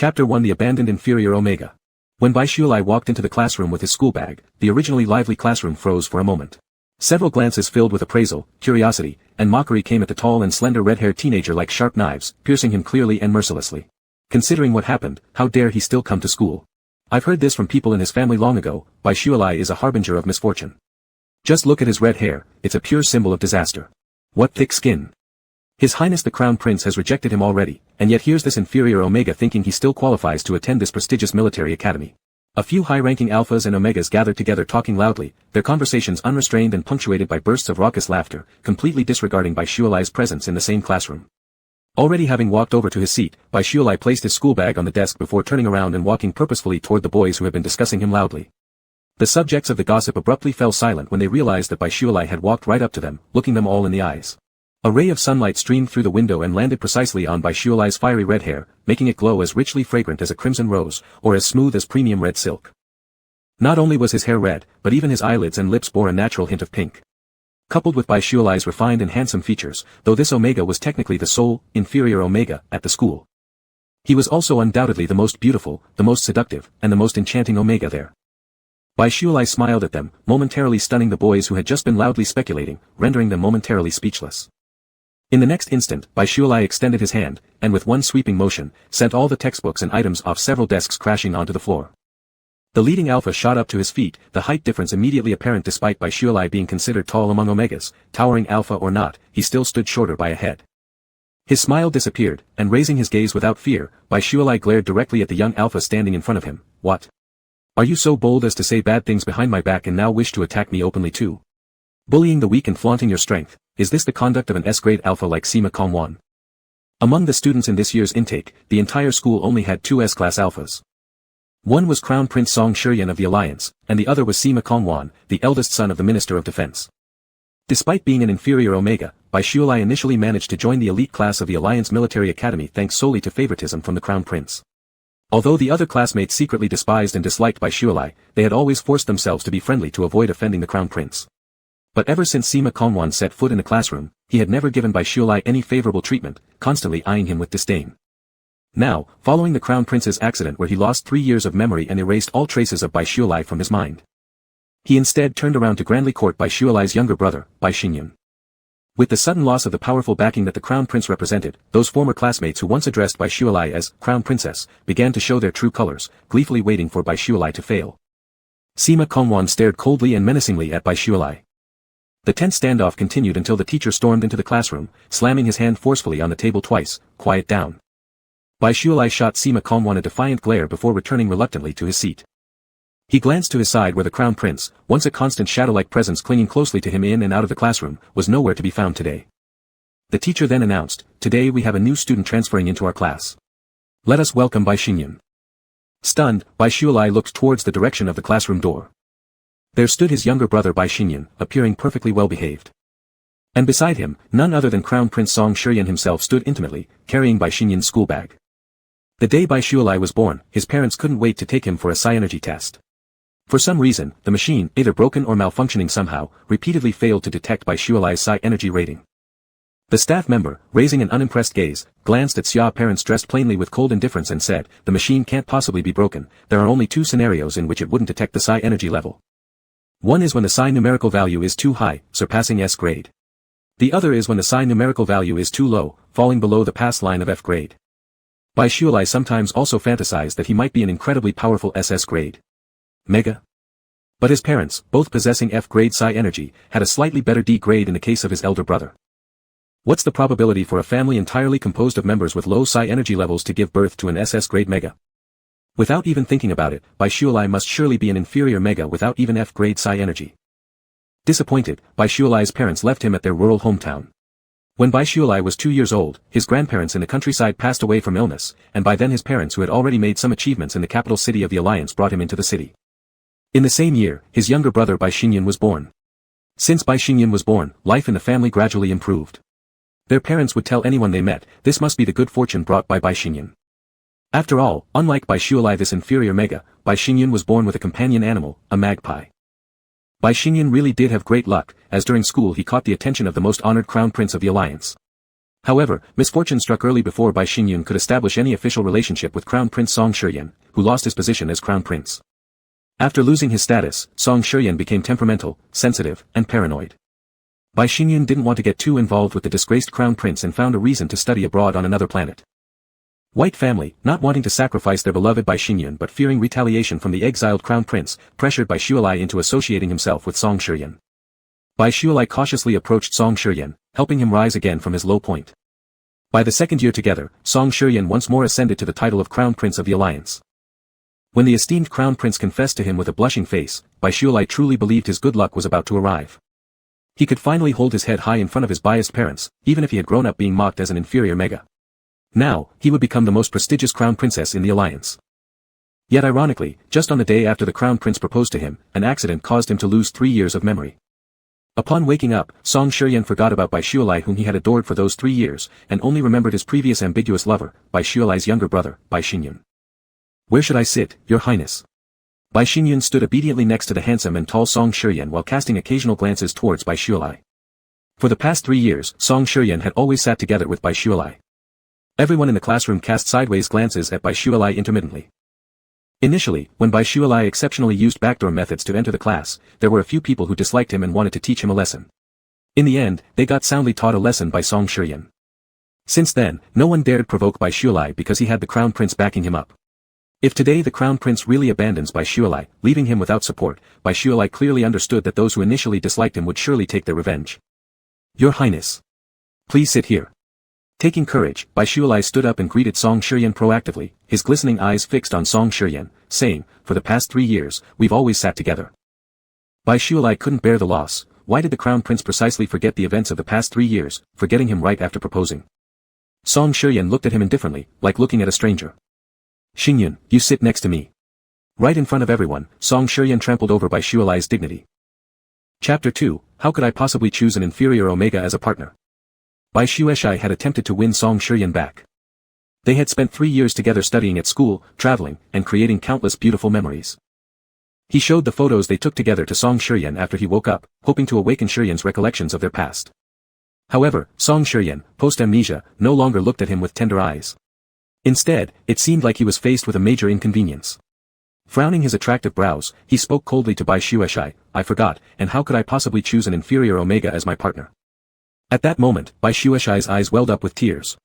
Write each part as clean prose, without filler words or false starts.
Chapter 1 The Abandoned Inferior Omega. When Baishualai walked into the classroom with his school bag, the originally lively classroom froze for a moment. Several glances filled with appraisal, curiosity, and mockery came at the tall and slender red-haired teenager like sharp knives, piercing him clearly and mercilessly. Considering what happened, how dare he still come to school? I've heard this from people in his family long ago. Baishualai is a harbinger of misfortune. Just look at his red hair, it's a pure symbol of disaster. What thick skin. His Highness the Crown Prince has rejected him already, and yet here's this inferior Omega thinking he still qualifies to attend this prestigious military academy. A few high-ranking alphas and Omegas gathered together talking loudly, their conversations unrestrained and punctuated by bursts of raucous laughter, completely disregarding Baishualai's presence in the same classroom. Already having walked over to his seat, Baishualai placed his school bag on the desk before turning around and walking purposefully toward the boys who had been discussing him loudly. The subjects of the gossip abruptly fell silent when they realized that Baishualai had walked right up to them, looking them all in the eyes. A ray of sunlight streamed through the window and landed precisely on Baishualai's fiery red hair, making it glow as richly fragrant as a crimson rose, or as smooth as premium red silk. Not only was his hair red, but even his eyelids and lips bore a natural hint of pink. Coupled with Baishualai's refined and handsome features, though this Omega was technically the sole, inferior Omega, at the school. He was also undoubtedly the most beautiful, the most seductive, and the most enchanting Omega there. Baishualai smiled at them, momentarily stunning the boys who had just been loudly speculating, rendering them momentarily speechless. In the next instant, Baishualai extended his hand, and with one sweeping motion, sent all the textbooks and items off several desks crashing onto the floor. The leading alpha shot up to his feet, the height difference immediately apparent despite Baishualai being considered tall among Omegas, towering alpha or not, he still stood shorter by a head. His smile disappeared, and raising his gaze without fear, Baishualai glared directly at the young alpha standing in front of him. What? Are you so bold as to say bad things behind my back and now wish to attack me openly too? Bullying the weak and flaunting your strength, is this the conduct of an S-grade alpha like Sima Kongwan? Among the students in this year's intake, the entire school only had two S-class alphas. One was Crown Prince Song Shiryan of the Alliance, and the other was Sima Kongwan, the eldest son of the Minister of Defense. Despite being an inferior Omega, Baishualai initially managed to join the elite class of the Alliance Military Academy thanks solely to favoritism from the Crown Prince. Although the other classmates secretly despised and disliked Baishualai, they had always forced themselves to be friendly to avoid offending the Crown Prince. But ever since Sima Kongwan set foot in the classroom, he had never given Baishualai any favorable treatment, constantly eyeing him with disdain. Now, following the Crown Prince's accident where he lost 3 years of memory and erased all traces of Baishualai from his mind, he instead turned around to grandly court Baishualai's younger brother, Baishinyan. With the sudden loss of the powerful backing that the Crown Prince represented, those former classmates who once addressed Baishualai as Crown Princess began to show their true colors, gleefully waiting for Baishualai to fail. Sima Kongwan stared coldly and menacingly at Baishualai. The tense standoff continued until the teacher stormed into the classroom, slamming his hand forcefully on the table twice. Quiet down. Baishualai shot Sima Kongwan a defiant glare before returning reluctantly to his seat. He glanced to his side where the Crown Prince, once a constant shadow-like presence clinging closely to him in and out of the classroom, was nowhere to be found today. The teacher then announced, "Today we have a new student transferring into our class. Let us welcome Baishinyan." Stunned, Baishualai looked towards the direction of the classroom door. There stood his younger brother Baishinyan, appearing perfectly well-behaved. And beside him, none other than Crown Prince Song Shiryan himself stood intimately, carrying Baishinyan's school bag. The day Baishualai was born, his parents couldn't wait to take him for a psi energy test. For some reason, the machine, either broken or malfunctioning somehow, repeatedly failed to detect Baishualai's psi energy rating. The staff member, raising an unimpressed gaze, glanced at Xia parents dressed plainly with cold indifference and said, "The machine can't possibly be broken, there are only 2 scenarios in which it wouldn't detect the psi energy level. One is when the psi numerical value is too high, surpassing S grade. The other is when the psi numerical value is too low, falling below the pass line of F grade." Baishualai sometimes also fantasized that he might be an incredibly powerful SS grade Mega. But his parents, both possessing F grade psi energy, had a slightly better D grade in the case of his elder brother. What's the probability for a family entirely composed of members with low psi energy levels to give birth to an SS grade Mega? Without even thinking about it, Baishualai must surely be an inferior Mega without even F grade psi energy. Disappointed, Baishualai's parents left him at their rural hometown. When Baishualai was 2 years old, his grandparents in the countryside passed away from illness, and by then his parents who had already made some achievements in the capital city of the Alliance brought him into the city. In the same year, his younger brother Baishinyan was born. Since Baishinyan was born, life in the family gradually improved. Their parents would tell anyone they met, this must be the good fortune brought by Baishinyan. After all, unlike Baishualai this inferior Mega, Baishinyan was born with a companion animal, a magpie. Baishinyan really did have great luck, as during school he caught the attention of the most honored Crown Prince of the Alliance. However, misfortune struck early before Bai Xingyun could establish any official relationship with Crown Prince Song Shiryan, who lost his position as Crown Prince. After losing his status, Song Shiryan became temperamental, sensitive, and paranoid. Bai Xingyun didn't want to get too involved with the disgraced Crown Prince and found a reason to study abroad on another planet. White family, not wanting to sacrifice their beloved Bai Xingyun but fearing retaliation from the exiled Crown Prince, pressured Bai Shualai into associating himself with Song Shiryan. Bai Shualai cautiously approached Song Shiryan, helping him rise again from his low point. By the second year together, Song Shiryan once more ascended to the title of Crown Prince of the Alliance. When the esteemed Crown Prince confessed to him with a blushing face, Bai Shualai truly believed his good luck was about to arrive. He could finally hold his head high in front of his biased parents, even if he had grown up being mocked as an inferior mega. Now, he would become the most prestigious crown princess in the alliance. Yet ironically, just on the day after the crown prince proposed to him, an accident caused him to lose 3 years of memory. Upon waking up, Song Shiryan forgot about Bai Shualai whom he had adored for those 3 years, and only remembered his previous ambiguous lover, Bai Shualai's younger brother, Bai Xingyun. "Where should I sit, Your Highness?" Bai Xingyun stood obediently next to the handsome and tall Song Shiryan while casting occasional glances towards Bai Shualai. For the past 3 years, Song Shiryan had always sat together with Bai Shualai. Everyone in the classroom cast sideways glances at Bai Shualai intermittently. Initially, when Bai Shualai exceptionally used backdoor methods to enter the class, there were a few people who disliked him and wanted to teach him a lesson. In the end, they got soundly taught a lesson by Song Shiryan. Since then, no one dared provoke Bai Shualai because he had the crown prince backing him up. If today the crown prince really abandons Bai Shualai, leaving him without support, Bai Shualai clearly understood that those who initially disliked him would surely take their revenge. "Your Highness. Please sit here." Taking courage, Bai Shualai stood up and greeted Song Shiryan proactively, his glistening eyes fixed on Song Shiryan, saying, "For the past 3 years, we've always sat together." Bai Shualai couldn't bear the loss. Why did the crown prince precisely forget the events of the past 3 years, forgetting him right after proposing? Song Shiryan looked at him indifferently, like looking at a stranger. "Xingyun, you sit next to me." Right in front of everyone, Song Shiryan trampled over Bai Shualai's dignity. Chapter 2, How could I possibly choose an inferior Omega as a partner? Bai Shueshai had attempted to win Song Shiryan back. They had spent 3 years together studying at school, traveling, and creating countless beautiful memories. He showed the photos they took together to Song Shiryan after he woke up, hoping to awaken Shiryan's recollections of their past. However, Song Shiryan, post-amnesia, no longer looked at him with tender eyes. Instead, it seemed like he was faced with a major inconvenience. Frowning his attractive brows, he spoke coldly to Bai Shueshai, "I forgot, and how could I possibly choose an inferior Omega as my partner?" At that moment, Bai Shueshai's eyes welled up with tears.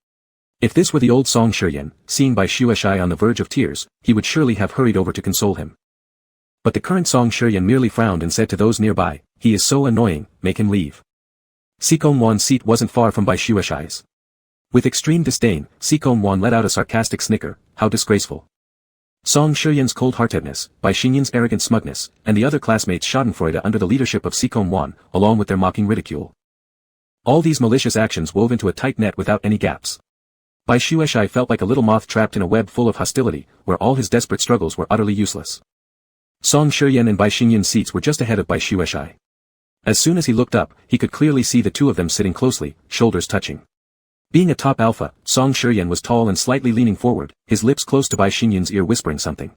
If this were the old Song Shiryan, seeing Bai Shueshai on the verge of tears, he would surely have hurried over to console him. But the current Song Shiryan merely frowned and said to those nearby, "He is so annoying, make him leave." Sikong Wan's seat wasn't far from Bai Shueshai's. With extreme disdain, Sikong Wan let out a sarcastic snicker, "How disgraceful." Song Shiryan's cold-heartedness, Bai Xingyun's arrogant smugness, and the other classmates schadenfreude under the leadership of Sikong Wan, along with their mocking ridicule. All these malicious actions wove into a tight net without any gaps. Bai Shueshai felt like a little moth trapped in a web full of hostility, where all his desperate struggles were utterly useless. Song Shiryan and Bai Xingyun's seats were just ahead of Bai Shueshai. As soon as he looked up, he could clearly see the two of them sitting closely, shoulders touching. Being a top alpha, Song Shiryan was tall and slightly leaning forward, his lips close to Bai Xingyun's ear whispering something.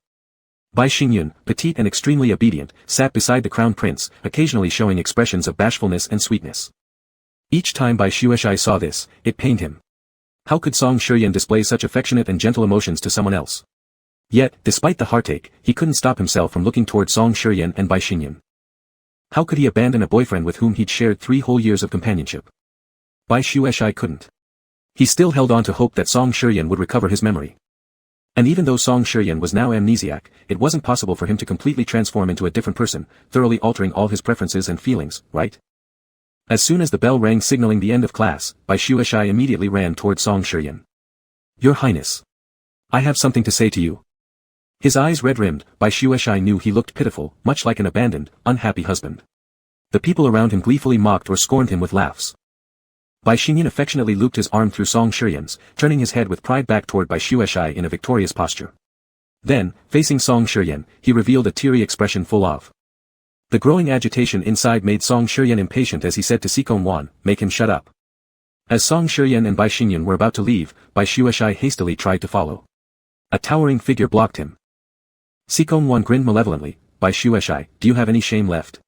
Bai Xingyun, petite and extremely obedient, sat beside the crown prince, occasionally showing expressions of bashfulness and sweetness. Each time Bai Shueshai saw this, it pained him. How could Song Shiryan display such affectionate and gentle emotions to someone else? Yet, despite the heartache, he couldn't stop himself from looking toward Song Shiryan and Bai Xingyun. How could he abandon a boyfriend with whom he'd shared 3 whole years of companionship? Bai Shueshai couldn't. He still held on to hope that Song Shiryan would recover his memory. And even though Song Shiryan was now amnesiac, it wasn't possible for him to completely transform into a different person, thoroughly altering all his preferences and feelings, right? As soon as the bell rang signaling the end of class, Bai Shueshai immediately ran toward Song Shiryan. "Your Highness. I have something to say to you." His eyes red-rimmed, Bai Shueshai knew he looked pitiful, much like an abandoned, unhappy husband. The people around him gleefully mocked or scorned him with laughs. Bai Xingyun affectionately looped his arm through Song Shiryan's, turning his head with pride back toward Bai Shueshai in a victorious posture. Then, facing Song Shiryan, he revealed a teary expression full of. The growing agitation inside made Song Shiryan impatient as he said to Sikong Wan, "Make him shut up." As Song Shiryan and Bai Xingyun were about to leave, Bai Shueshai hastily tried to follow. A towering figure blocked him. Sikong Wan grinned malevolently, "Bai Shueshai, do you have any shame left?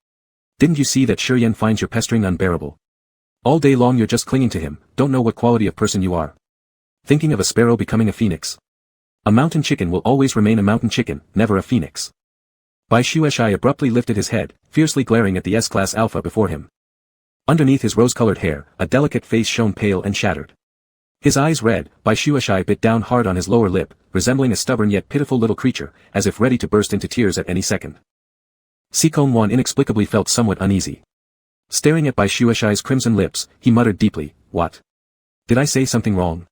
Didn't you see that Shiryan finds your pestering unbearable? All day long you're just clinging to him, don't know what quality of person you are. Thinking of a sparrow becoming a phoenix. A mountain chicken will always remain a mountain chicken, never a phoenix. Birdcage abruptly lifted his head, fiercely glaring at the S-class alpha before him. Underneath his rose-colored hair, a delicate face shone pale and shattered. His eyes red, Birdcage bit down hard on his lower lip, resembling a stubborn yet pitiful little creature, as if ready to burst into tears at any second. Scorned inexplicably felt somewhat uneasy. Staring at Birdcage's crimson lips, he muttered deeply, "What? Did I say something wrong?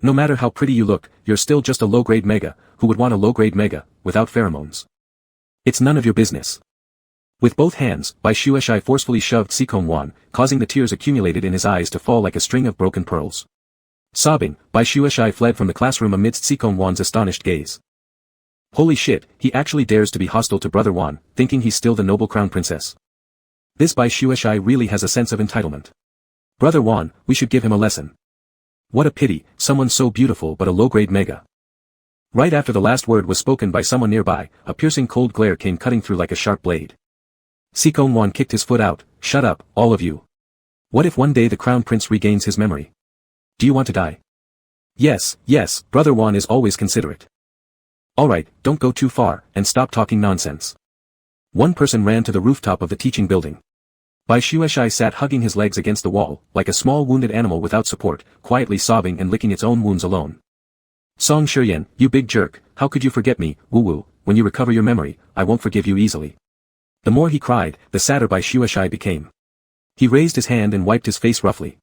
No matter how pretty you look, you're still just a low-grade mega, who would want a low-grade mega, without pheromones. It's none of your business." With both hands, Birdcage forcefully shoved Scorned, causing the tears accumulated in his eyes to fall like a string of broken pearls. Sobbing, Birdcage fled from the classroom amidst Scorned's astonished gaze. Holy shit, he actually dares to be hostile to Brother Juan, thinking he's still the noble crown princess. This Birdcage really has a sense of entitlement. Brother Juan, we should give him a lesson. What a pity, someone so beautiful but a low-grade mega. Right after the last word was spoken by someone nearby, a piercing cold glare came cutting through like a sharp blade. Scorned kicked his foot out. "Shut up, all of you. What if one day the crown prince regains his memory? Do you want to die?" Yes, Brother Juan is always considerate. Alright, don't go too far, and stop talking nonsense. One person ran to the rooftop of the teaching building. Birdcage sat hugging his legs against the wall, like a small wounded animal without support, quietly sobbing and licking its own wounds alone. "Song Shiyan, you big jerk, how could you forget me, woo-woo, when you recover your memory, I won't forgive you easily." The more he cried, the sadder Birdcage became. He raised his hand and wiped his face roughly.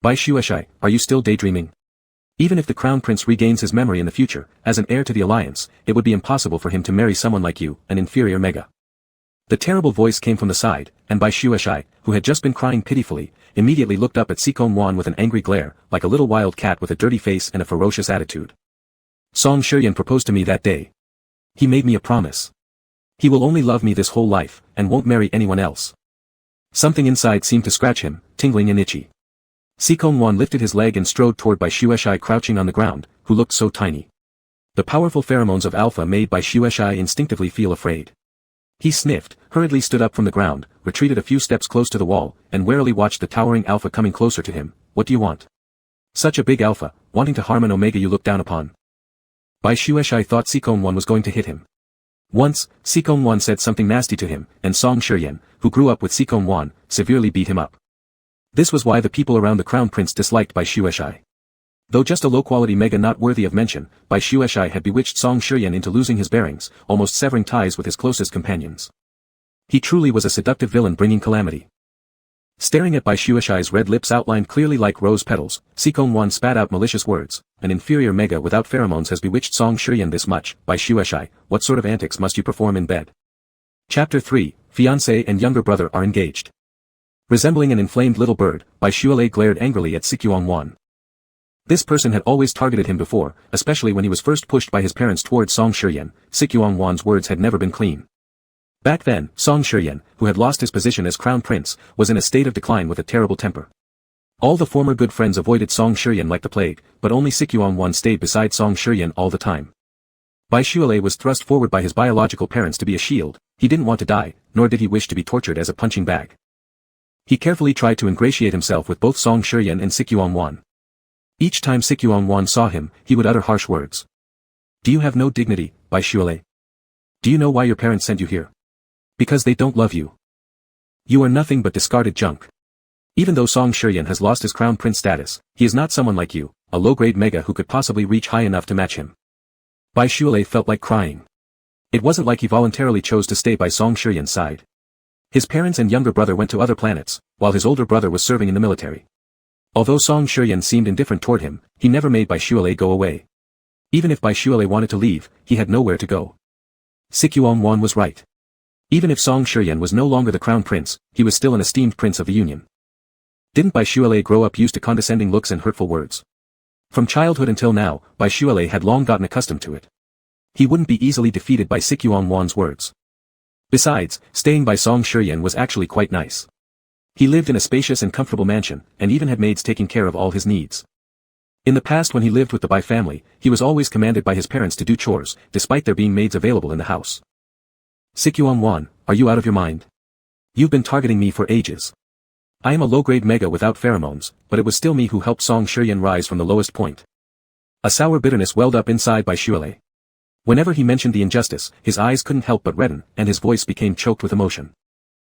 "Birdcage, are you still daydreaming? Even if the crown prince regains his memory in the future, as an heir to the alliance, it would be impossible for him to marry someone like you, an inferior mega." The terrible voice came from the side, and Birdcage, who had just been crying pitifully, immediately looked up at Scorned with an angry glare, like a little wild cat with a dirty face and a ferocious attitude. "Song Shiyan proposed to me that day. He made me a promise. He will only love me this whole life, and won't marry anyone else." Something inside seemed to scratch him, tingling and itchy. Scorned lifted his leg and strode toward Birdcage crouching on the ground, who looked so tiny. The powerful pheromones of Alpha made Birdcage instinctively feel afraid. He sniffed, hurriedly stood up from the ground, retreated a few steps close to the wall, and warily watched the towering Alpha coming closer to him. "What do you want? Such a big Alpha, wanting to harm an Omega you look down upon." Birdcage thought Scorned was going to hit him. Once, Scorned said something nasty to him, and Song Shiyan, who grew up with Scorned, severely beat him up. This was why the people around the crown prince disliked Birdcage. Though just a low-quality mega not worthy of mention, Birdcage had bewitched Song Shiyan into losing his bearings, almost severing ties with his closest companions. He truly was a seductive villain bringing calamity. Staring at Birdcage's red lips outlined clearly like rose petals, Scorned spat out malicious words. "An inferior mega without pheromones has bewitched Song Shiyan this much. Birdcage, what sort of antics must you perform in bed?" Chapter 3, Fiancé and younger brother are engaged. Resembling an inflamed little bird, Birdcage glared angrily at Scorned. This person had always targeted him before, especially when he was first pushed by his parents towards Song Shiyan. Scorned's words had never been clean. Back then, Song Shiyan, who had lost his position as crown prince, was in a state of decline with a terrible temper. All the former good friends avoided Song Shiyan like the plague, but only Scorned stayed beside Song Shiyan all the time. Birdcage was thrust forward by his biological parents to be a shield. He didn't want to die, nor did he wish to be tortured as a punching bag. He carefully tried to ingratiate himself with both Song Shiyan and Scorned. Each time Scorned saw him, he would utter harsh words. "Do you have no dignity, Birdcage? Do you know why your parents sent you here? Because they don't love you. You are nothing but discarded junk. Even though Song Shiyan has lost his crown prince status, he is not someone like you, a low-grade mega who could possibly reach high enough to match him." Birdcage felt like crying. It wasn't like he voluntarily chose to stay by Song Shiyan's side. His parents and younger brother went to other planets, while his older brother was serving in the military. Although Song Shiyan seemed indifferent toward him, he never made Birdcage go away. Even if Birdcage wanted to leave, he had nowhere to go. Scorned was right. Even if Song Shiyan was no longer the crown prince, he was still an esteemed prince of the Union. Didn't Birdcage grow up used to condescending looks and hurtful words? From childhood until now, Birdcage had long gotten accustomed to it. He wouldn't be easily defeated by Scorned's words. Besides, staying by Song Shiyan was actually quite nice. He lived in a spacious and comfortable mansion, and even had maids taking care of all his needs. In the past when he lived with the Bai family, he was always commanded by his parents to do chores, despite there being maids available in the house. "Scorned, are you out of your mind? You've been targeting me for ages. I am a low-grade mega without pheromones, but it was still me who helped Song Shiyan rise from the lowest point. A sour bitterness welled up inside Bai Shuelei. Whenever he mentioned the injustice, his eyes couldn't help but redden, and his voice became choked with emotion.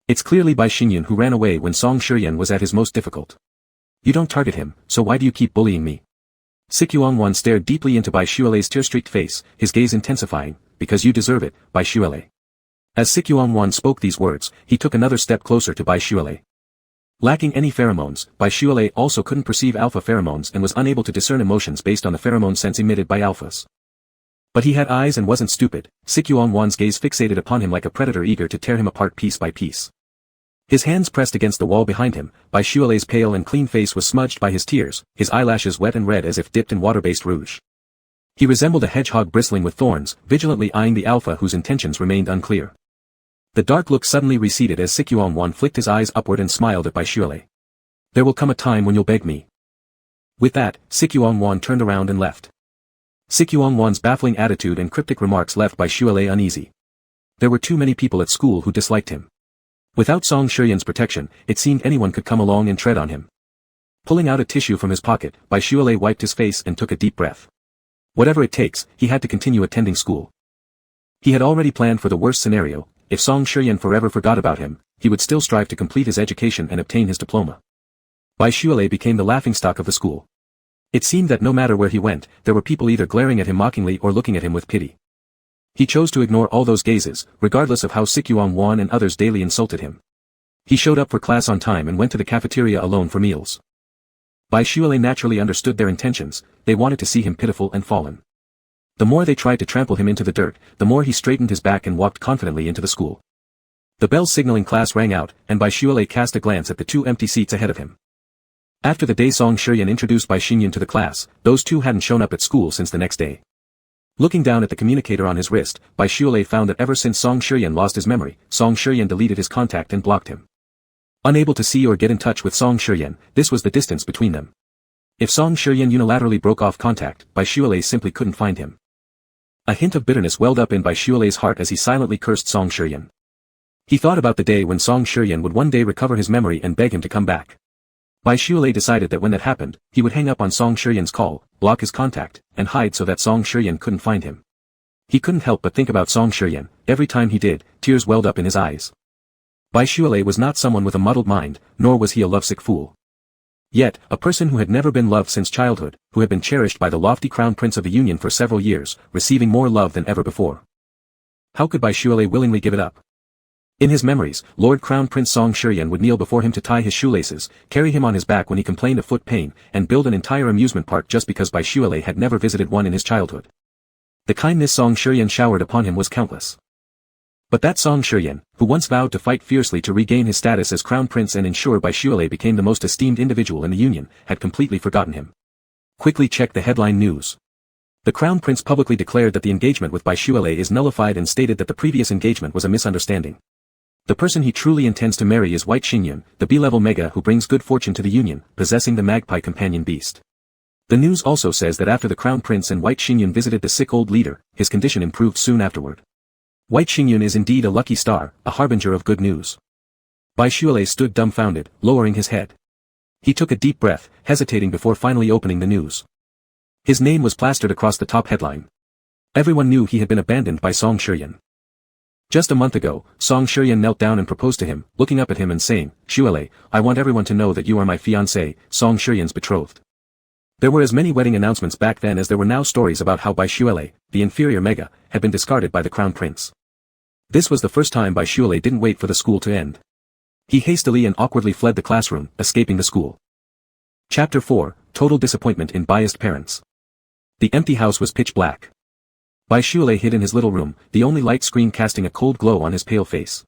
It's clearly Bai Xinyan who ran away when Song Shiyan was at his most difficult. You don't target him, so why do you keep bullying me? Sikuangwan stared deeply into Bai Shuelei's tear-streaked face, his gaze intensifying, because you deserve it, Bai Shuelei. As Sikuangwan spoke these words, he took another step closer to Bai Shuelei. Lacking any pheromones, Bai Shuelei also couldn't perceive alpha pheromones and was unable to discern emotions based on the pheromone sense emitted by alphas. But he had eyes and wasn't stupid. Sikuangwan's gaze fixated upon him like a predator eager to tear him apart piece by piece. His hands pressed against the wall behind him, Bai Shuelei's pale and clean face was smudged by his tears, his eyelashes wet and red as if dipped in water-based rouge. He resembled a hedgehog bristling with thorns, vigilantly eyeing the alpha whose intentions remained unclear. The dark look suddenly receded as Sikuangwan flicked his eyes upward and smiled at Bai Shuelei. There will come a time when you'll beg me. With that, Sikuangwan turned around and left. Sikuangwan's baffling attitude and cryptic remarks left Bai Shuelei uneasy. There were too many people at school who disliked him. Without Song Shiyan's protection, it seemed anyone could come along and tread on him. Pulling out a tissue from his pocket, Bai Shuelei wiped his face and took a deep breath. Whatever it takes, he had to continue attending school. He had already planned for the worst scenario. If Song Shiyan forever forgot about him, he would still strive to complete his education and obtain his diploma. Bai Shuelei became the laughingstock of the school. It seemed that no matter where he went, there were people either glaring at him mockingly or looking at him with pity. He chose to ignore all those gazes, regardless of how Sikuangwan and others daily insulted him. He showed up for class on time and went to the cafeteria alone for meals. Bai Shuelei naturally understood their intentions. They wanted to see him pitiful and fallen. The more they tried to trample him into the dirt, the more he straightened his back and walked confidently into the school. The bell signaling class rang out, and Bai Shuelei cast a glance at the 2 empty seats ahead of him. After the day Song Shiyan introduced Bai Xinyan to the class, those 2 hadn't shown up at school since the next day. Looking down at the communicator on his wrist, Bai Shuelei found that ever since Song Shiyan lost his memory, Song Shiyan deleted his contact and blocked him. Unable to see or get in touch with Song Shiyan, this was the distance between them. If Song Shiyan unilaterally broke off contact, Bai Shuelei simply couldn't find him. A hint of bitterness welled up in Bai Shuelei's heart as he silently cursed Song Shiyan. He thought about the day when Song Shiyan would one day recover his memory and beg him to come back. Bai Shuelei decided that when that happened, he would hang up on Song Shiyan's call, block his contact, and hide so that Song Shiyan couldn't find him. He couldn't help but think about Song Shiyan. Every time he did, tears welled up in his eyes. Bai Shuelei was not someone with a muddled mind, nor was he a lovesick fool. Yet, a person who had never been loved since childhood, who had been cherished by the lofty crown prince of the Union for several years, receiving more love than ever before. How could Bai Shuelei willingly give it up? In his memories, Lord Crown Prince Song Shiyan would kneel before him to tie his shoelaces, carry him on his back when he complained of foot pain, and build an entire amusement park just because Bai Shuelei had never visited one in his childhood. The kindness Song Shiyan showered upon him was countless. But that Song Shiyan, who once vowed to fight fiercely to regain his status as Crown Prince and ensure Bai Shuelei became the most esteemed individual in the Union, had completely forgotten him. Quickly check the headline news. The Crown Prince publicly declared that the engagement with Bai Shuelei is nullified and stated that the previous engagement was a misunderstanding. The person he truly intends to marry is White Xinyan, the B-level mega who brings good fortune to the Union, possessing the magpie companion beast. The news also says that after the Crown Prince and White Xinyan visited the sick old leader, his condition improved soon afterward. White Xinyan is indeed a lucky star, a harbinger of good news. Bai Shuelei stood dumbfounded, lowering his head. He took a deep breath, hesitating before finally opening the news. His name was plastered across the top headline. Everyone knew he had been abandoned by Song Shiyan. Just a month ago, Song Shiyan knelt down and proposed to him, looking up at him and saying, "Shuelei, I want everyone to know that you are my fiancé, Song Shiyan's betrothed." There were as many wedding announcements back then as there were now stories about how Bai Shuelei, the inferior mega, had been discarded by the Crown Prince. This was the first time Bai Shuelei didn't wait for the school to end. He hastily and awkwardly fled the classroom, escaping the school. Chapter 4, Total Disappointment in Biased Parents. The empty house was pitch black. Bai Shuelei hid in his little room, the only light screen casting a cold glow on his pale face.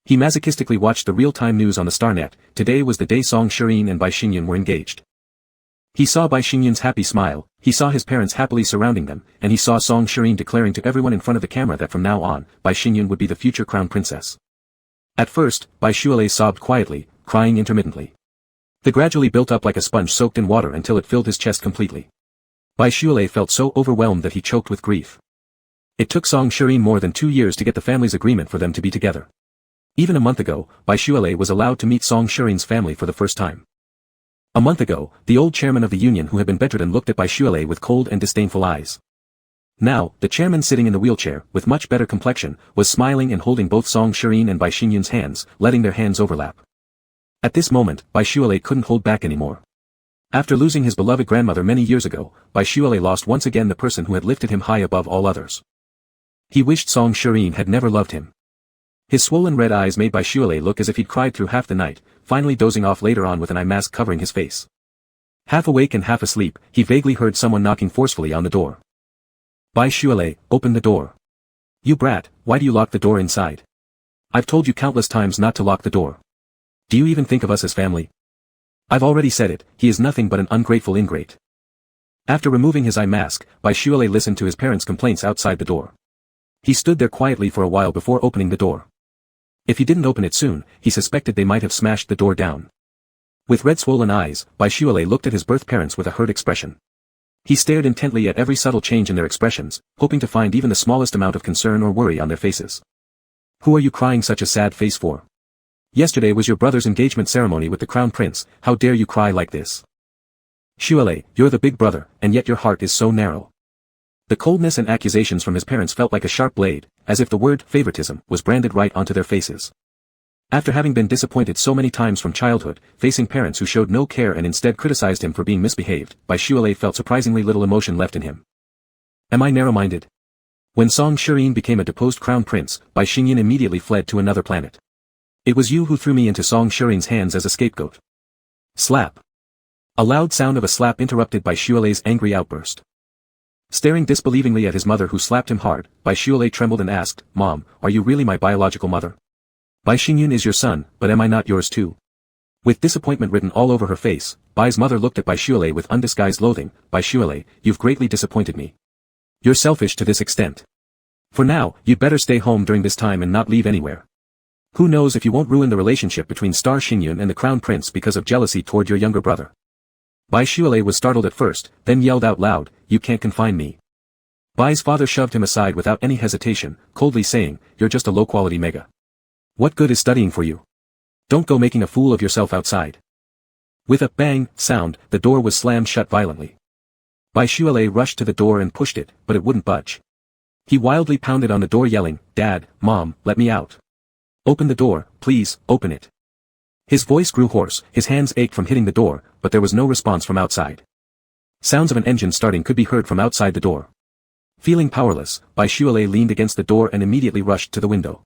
He masochistically watched the real-time news on the Starnet. Today was the day Song Shiyan and Bai Xinyan were engaged. He saw Bai Xinyan's happy smile, he saw his parents happily surrounding them, and he saw Song Shiyan declaring to everyone in front of the camera that from now on, Bai Xinyan would be the future crown princess. At first, Bai Shuelei sobbed quietly, crying intermittently. The gradually built up like a sponge soaked in water until it filled his chest completely. Bai Shuelei felt so overwhelmed that he choked with grief. It took Song Shiyan more than 2 years to get the family's agreement for them to be together. Even a month ago, Bai Shualei was allowed to meet Song Shirin's family for the first time. A month ago, the old chairman of the union who had been bedridden looked at Bai Shualei with cold and disdainful eyes. Now, the chairman sitting in the wheelchair, with much better complexion, was smiling and holding both Song Shirin and Bai Xingyun's hands, letting their hands overlap. At this moment, Bai Shualei couldn't hold back anymore. After losing his beloved grandmother many years ago, Bai Shualei lost once again the person who had lifted him high above all others. He wished Song Shirin had never loved him. His swollen red eyes made Bai Shualei look as if he'd cried through half the night, finally dozing off later on with an eye mask covering his face. Half awake and half asleep, he vaguely heard someone knocking forcefully on the door. Bai Shualei, open the door. You brat, why do you lock the door inside? I've told you countless times not to lock the door. Do you even think of us as family? I've already said it, he is nothing but an ungrateful ingrate. After removing his eye mask, Bai Shualei listened to his parents' complaints outside the door. He stood there quietly for a while before opening the door. If he didn't open it soon, he suspected they might have smashed the door down. With red swollen eyes, Bai Shualei looked at his birth parents with a hurt expression. He stared intently at every subtle change in their expressions, hoping to find even the smallest amount of concern or worry on their faces. Who are you crying such a sad face for? Yesterday was your brother's engagement ceremony with the crown prince, how dare you cry like this? Shualei, you're the big brother, and yet your heart is so narrow. The coldness and accusations from his parents felt like a sharp blade, as if the word favoritism was branded right onto their faces. After having been disappointed so many times from childhood, facing parents who showed no care and instead criticized him for being misbehaved, Bai Shualei felt surprisingly little emotion left in him. Am I narrow-minded? When Song Shirin became a deposed crown prince, Bai Xingyun immediately fled to another planet. It was you who threw me into Song Shirin's hands as a scapegoat. Slap. A loud sound of a slap interrupted Bai Shualei's angry outburst. Staring disbelievingly at his mother who slapped him hard, Bai Shualei trembled and asked, Mom, are you really my biological mother? Bai Xingyun is your son, but am I not yours too? With disappointment written all over her face, Bai's mother looked at Bai Shualei with undisguised loathing. Bai Shualei, you've greatly disappointed me. You're selfish to this extent. For now, you'd better stay home during this time and not leave anywhere. Who knows if you won't ruin the relationship between Star Xingyun and the crown prince because of jealousy toward your younger brother. Bai Shualei was startled at first, then yelled out loud, you can't confine me. Bai's father shoved him aside without any hesitation, coldly saying, you're just a low-quality mega. What good is studying for you? Don't go making a fool of yourself outside. With a bang sound, the door was slammed shut violently. Bai Shualei rushed to the door and pushed it, but it wouldn't budge. He wildly pounded on the door yelling, Dad, Mom, let me out. Open the door, please, open it. His voice grew hoarse, his hands ached from hitting the door, but there was no response from outside. Sounds of an engine starting could be heard from outside the door. Feeling powerless, Bai Shualei leaned against the door and immediately rushed to the window.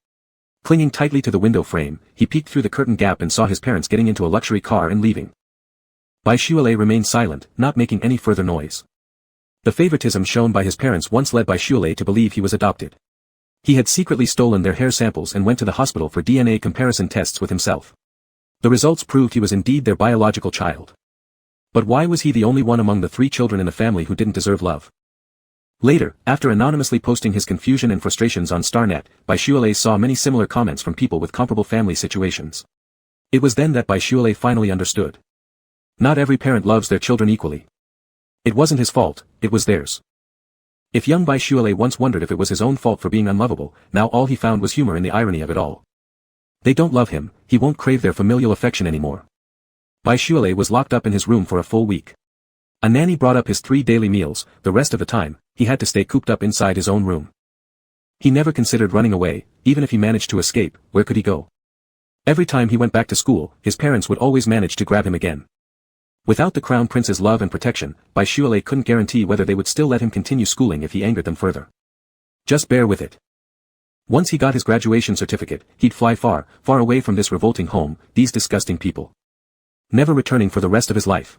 Clinging tightly to the window frame, he peeked through the curtain gap and saw his parents getting into a luxury car and leaving. Bai Shualei remained silent, not making any further noise. The favoritism shown by his parents once led Bai Shualei to believe he was adopted. He had secretly stolen their hair samples and went to the hospital for DNA comparison tests with himself. The results proved he was indeed their biological child. But why was he the only one among the 3 children in the family who didn't deserve love? Later, after anonymously posting his confusion and frustrations on StarNet, Bai Shualei saw many similar comments from people with comparable family situations. It was then that Bai Shualei finally understood. Not every parent loves their children equally. It wasn't his fault, it was theirs. If young Bai Shualei once wondered if it was his own fault for being unlovable, now all he found was humor in the irony of it all. They don't love him, he won't crave their familial affection anymore. Bai Shualei was locked up in his room for a full week. A nanny brought up his 3 daily meals, the rest of the time, he had to stay cooped up inside his own room. He never considered running away, even if he managed to escape, where could he go? Every time he went back to school, his parents would always manage to grab him again. Without the crown prince's love and protection, Bai Shualei couldn't guarantee whether they would still let him continue schooling if he angered them further. Just bear with it. Once he got his graduation certificate, he'd fly far, far away from this revolting home, these disgusting people. Never returning for the rest of his life.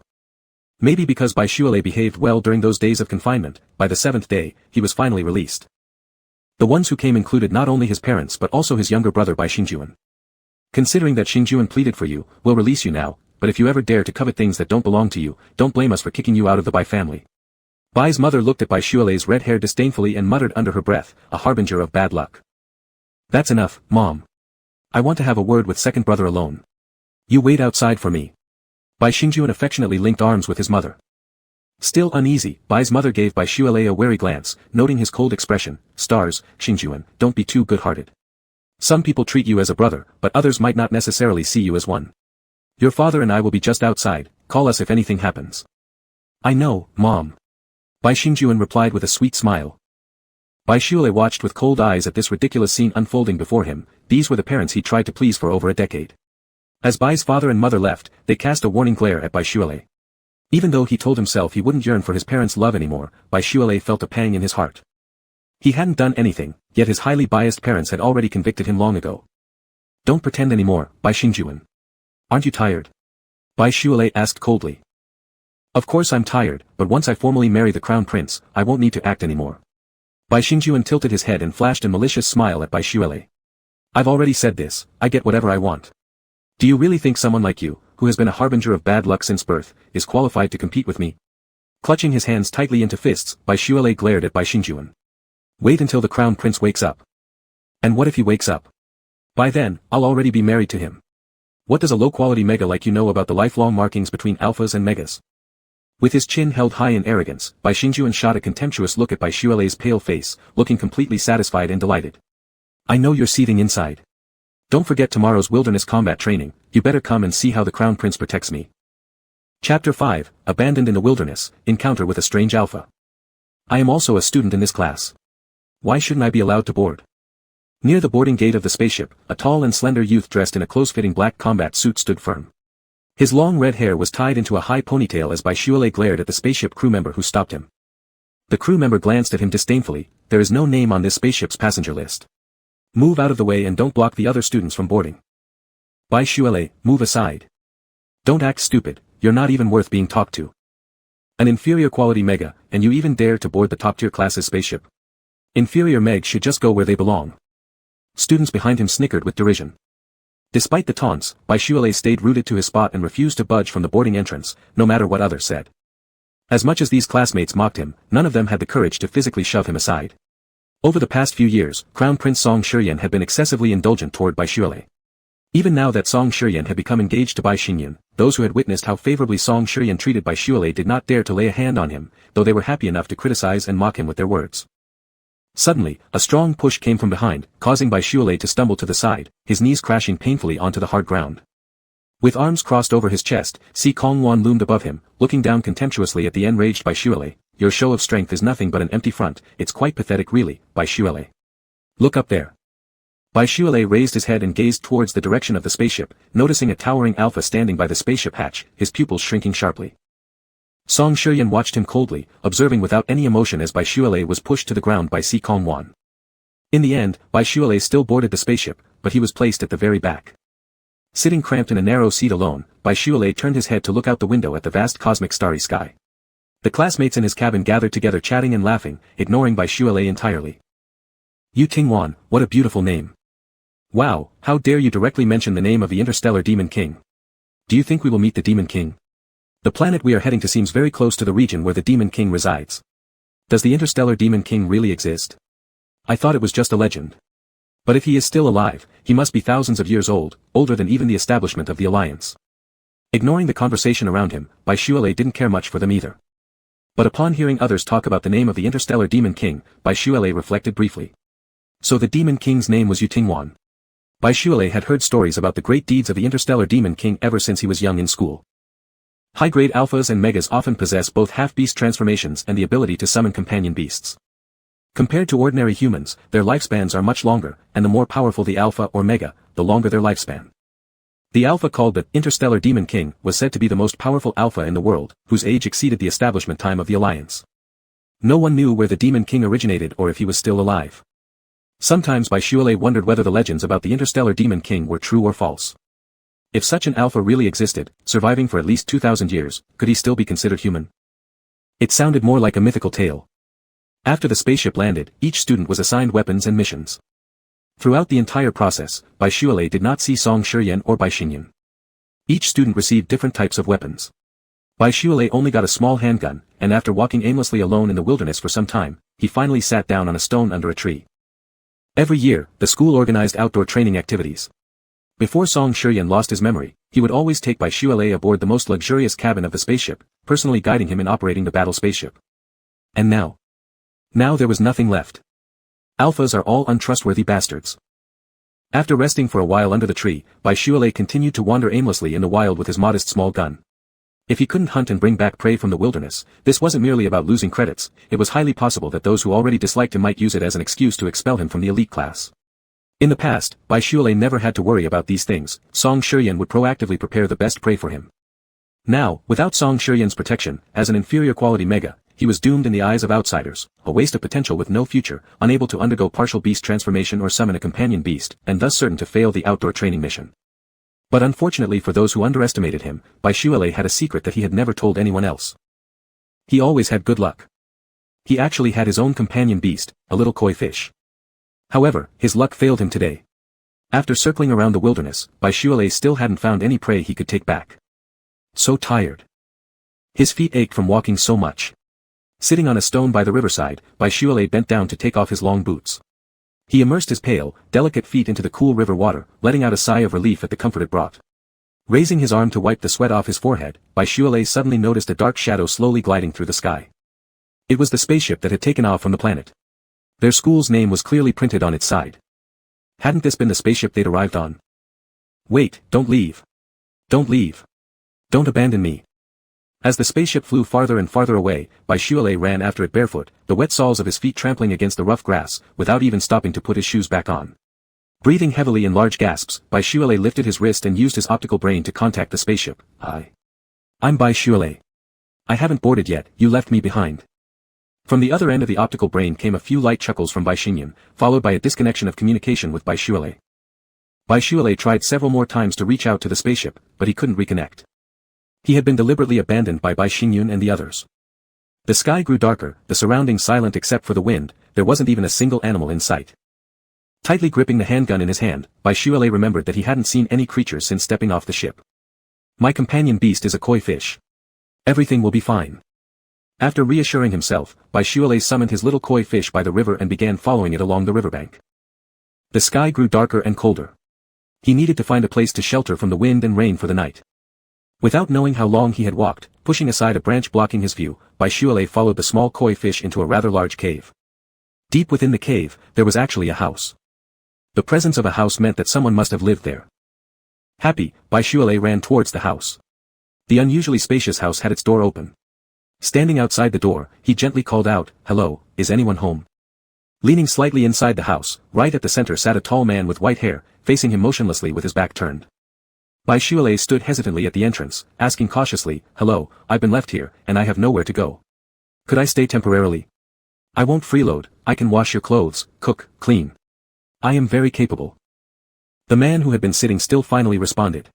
Maybe because Bai Shualei behaved well during those days of confinement, by the 7th day, he was finally released. The ones who came included not only his parents but also his younger brother Bai Xingyun. Considering that Xingyun pleaded for you, we'll release you now, but if you ever dare to covet things that don't belong to you, don't blame us for kicking you out of the Bai family. Bai's mother looked at Bai Shualei's red hair disdainfully and muttered under her breath, a harbinger of bad luck. That's enough, Mom. I want to have a word with second brother alone. You wait outside for me. Bai Xingyun affectionately linked arms with his mother. Still uneasy, Bai's mother gave Bai Shualei a wary glance, noting his cold expression. Stars, Xingyun, don't be too good-hearted. Some people treat you as a brother, but others might not necessarily see you as one. Your father and I will be just outside, call us if anything happens. I know, Mom. Bai Xingjuan replied with a sweet smile. Bai Xiule watched with cold eyes at this ridiculous scene unfolding before him. These were the parents he tried to please for over a decade. As Bai's father and mother left, they cast a warning glare at Bai Xiule. Even though he told himself he wouldn't yearn for his parents' love anymore, Bai Xiule felt a pang in his heart. He hadn't done anything, yet his highly biased parents had already convicted him long ago. Don't pretend anymore, Bai Xingjuan. Aren't you tired? Bai Xiule asked coldly. Of course I'm tired, but once I formally marry the crown prince, I won't need to act anymore. Bai Xingjuan tilted his head and flashed a malicious smile at Bai Xiule. I've already said this, I get whatever I want. Do you really think someone like you, who has been a harbinger of bad luck since birth, is qualified to compete with me? Clutching his hands tightly into fists, Bai Xiule glared at Bai Xingjuan. Wait until the crown prince wakes up. And what if he wakes up? By then, I'll already be married to him. What does a low-quality mega like you know about the lifelong markings between alphas and megas? With his chin held high in arrogance, Bai Xingjuan shot a contemptuous look at Bai Xiule's pale face, looking completely satisfied and delighted. I know you're seething inside. Don't forget tomorrow's wilderness combat training, you better come and see how the crown prince protects me. Chapter 5, Abandoned in the Wilderness, Encounter with a Strange Alpha. I am also a student in this class. Why shouldn't I be allowed to board? Near the boarding gate of the spaceship, a tall and slender youth dressed in a close-fitting black combat suit stood firm. His long red hair was tied into a high ponytail as Bai Xiule glared at the spaceship crew member who stopped him. The crew member glanced at him disdainfully. There is no name on this spaceship's passenger list. Move out of the way and don't block the other students from boarding. Bai Xiule, move aside. Don't act stupid, you're not even worth being talked to. An inferior quality mega, and you even dare to board the top-tier class's spaceship. Inferior megs should just go where they belong. Students behind him snickered with derision. Despite the taunts, Bai Xiule stayed rooted to his spot and refused to budge from the boarding entrance, no matter what others said. As much as these classmates mocked him, none of them had the courage to physically shove him aside. Over the past few years, Crown Prince Song Shiyan had been excessively indulgent toward Bai Xiule. Even now that Song Shiyan had become engaged to Bai Xingyun, those who had witnessed how favorably Song Shiyan treated Bai Xiule did not dare to lay a hand on him, though they were happy enough to criticize and mock him with their words. Suddenly, a strong push came from behind, causing Bai Xiule to stumble to the side, his knees crashing painfully onto the hard ground. With arms crossed over his chest, Si Kongwan loomed above him, looking down contemptuously at the enraged Bai Xiule. Your show of strength is nothing but an empty front, it's quite pathetic really, Bai Xiule. Look up there. Bai Xiule raised his head and gazed towards the direction of the spaceship, noticing a towering alpha standing by the spaceship hatch, his pupils shrinking sharply. Song Shiyan watched him coldly, observing without any emotion as Bai Xiule was pushed to the ground by Si Kongwan. In the end, Bai Xiule still boarded the spaceship, but he was placed at the very back. Sitting cramped in a narrow seat alone, Bai Xiule turned his head to look out the window at the vast cosmic starry sky. The classmates in his cabin gathered together chatting and laughing, ignoring Bai Xiule entirely. Yu Tingwan, what a beautiful name. Wow, how dare you directly mention the name of the interstellar Demon King. Do you think we will meet the Demon King? The planet we are heading to seems very close to the region where the Demon King resides. Does the interstellar Demon King really exist? I thought it was just a legend. But if he is still alive, he must be thousands of years old, older than even the establishment of the Alliance. Ignoring the conversation around him, Bai Xiule didn't care much for them either. But upon hearing others talk about the name of the interstellar Demon King, Bai Xiule reflected briefly. So the Demon King's name was Yu Tingwan. Bai Xiule had heard stories about the great deeds of the interstellar Demon King ever since he was young in school. High-grade alphas and megas often possess both half-beast transformations and the ability to summon companion beasts. Compared to ordinary humans, their lifespans are much longer, and the more powerful the alpha or mega, the longer their lifespan. The alpha called the Interstellar Demon King was said to be the most powerful alpha in the world, whose age exceeded the establishment time of the Alliance. No one knew where the Demon King originated or if he was still alive. Sometimes Bai Xiule wondered whether the legends about the Interstellar Demon King were true or false. If such an alpha really existed, surviving for at least 2,000 years, could he still be considered human? It sounded more like a mythical tale. After the spaceship landed, each student was assigned weapons and missions. Throughout the entire process, Bai Xiule did not see Song Shiyan or Bai Xingyun. Each student received different types of weapons. Bai Xiule only got a small handgun, and after walking aimlessly alone in the wilderness for some time, he finally sat down on a stone under a tree. Every year, the school organized outdoor training activities. Before Song Shiyan lost his memory, he would always take Bai Xiule aboard the most luxurious cabin of the spaceship, personally guiding him in operating the battle spaceship. And now? Now there was nothing left. Alphas are all untrustworthy bastards. After resting for a while under the tree, Baishuale continued to wander aimlessly in the wild with his modest small gun. If he couldn't hunt and bring back prey from the wilderness, this wasn't merely about losing credits, it was highly possible that those who already disliked him might use it as an excuse to expel him from the elite class. In the past, Baishuale never had to worry about these things. Song Shuryan would proactively prepare the best prey for him. Now, without Song Shuryan's protection, as an inferior quality mega, he was doomed in the eyes of outsiders, a waste of potential with no future, unable to undergo partial beast transformation or summon a companion beast, and thus certain to fail the outdoor training mission. But unfortunately for those who underestimated him, Baishuale had a secret that he had never told anyone else. He always had good luck. He actually had his own companion beast, a little koi fish. However, his luck failed him today. After circling around the wilderness, Baishuale still hadn't found any prey he could take back. So tired. His feet ached from walking so much. Sitting on a stone by the riverside, Baishuale bent down to take off his long boots. He immersed his pale, delicate feet into the cool river water, letting out a sigh of relief at the comfort it brought. Raising his arm to wipe the sweat off his forehead, Baishuale suddenly noticed a dark shadow slowly gliding through the sky. It was the spaceship that had taken off from the planet. Their school's name was clearly printed on its side. Hadn't this been the spaceship they'd arrived on? Wait, don't leave. Don't leave. Don't abandon me. As the spaceship flew farther and farther away, Baishuale ran after it barefoot, the wet soles of his feet trampling against the rough grass, without even stopping to put his shoes back on. Breathing heavily in large gasps, Baishuale lifted his wrist and used his optical brain to contact the spaceship. I'm Baishuale. I haven't boarded yet, you left me behind. From the other end of the optical brain came a few light chuckles from Baishinyan, followed by a disconnection of communication with Baishuale. Baishuale tried several more times to reach out to the spaceship, but he couldn't reconnect. He had been deliberately abandoned by Baishinyan and the others. The sky grew darker, the surroundings silent except for the wind, there wasn't even a single animal in sight. Tightly gripping the handgun in his hand, Baishuale remembered that he hadn't seen any creatures since stepping off the ship. My companion beast is a koi fish. Everything will be fine. After reassuring himself, Baishuale summoned his little koi fish by the river and began following it along the riverbank. The sky grew darker and colder. He needed to find a place to shelter from the wind and rain for the night. Without knowing how long he had walked, pushing aside a branch blocking his view, Baishuale followed the small koi fish into a rather large cave. Deep within the cave, there was actually a house. The presence of a house meant that someone must have lived there. Happy, Baishuale ran towards the house. The unusually spacious house had its door open. Standing outside the door, he gently called out, "Hello, is anyone home?" Leaning slightly inside the house, right at the center sat a tall man with white hair, facing him motionlessly with his back turned. Baishuale stood hesitantly at the entrance, asking cautiously, "Hello, I've been left here, and I have nowhere to go. Could I stay temporarily? I won't freeload, I can wash your clothes, cook, clean. I am very capable." The man who had been sitting still finally responded.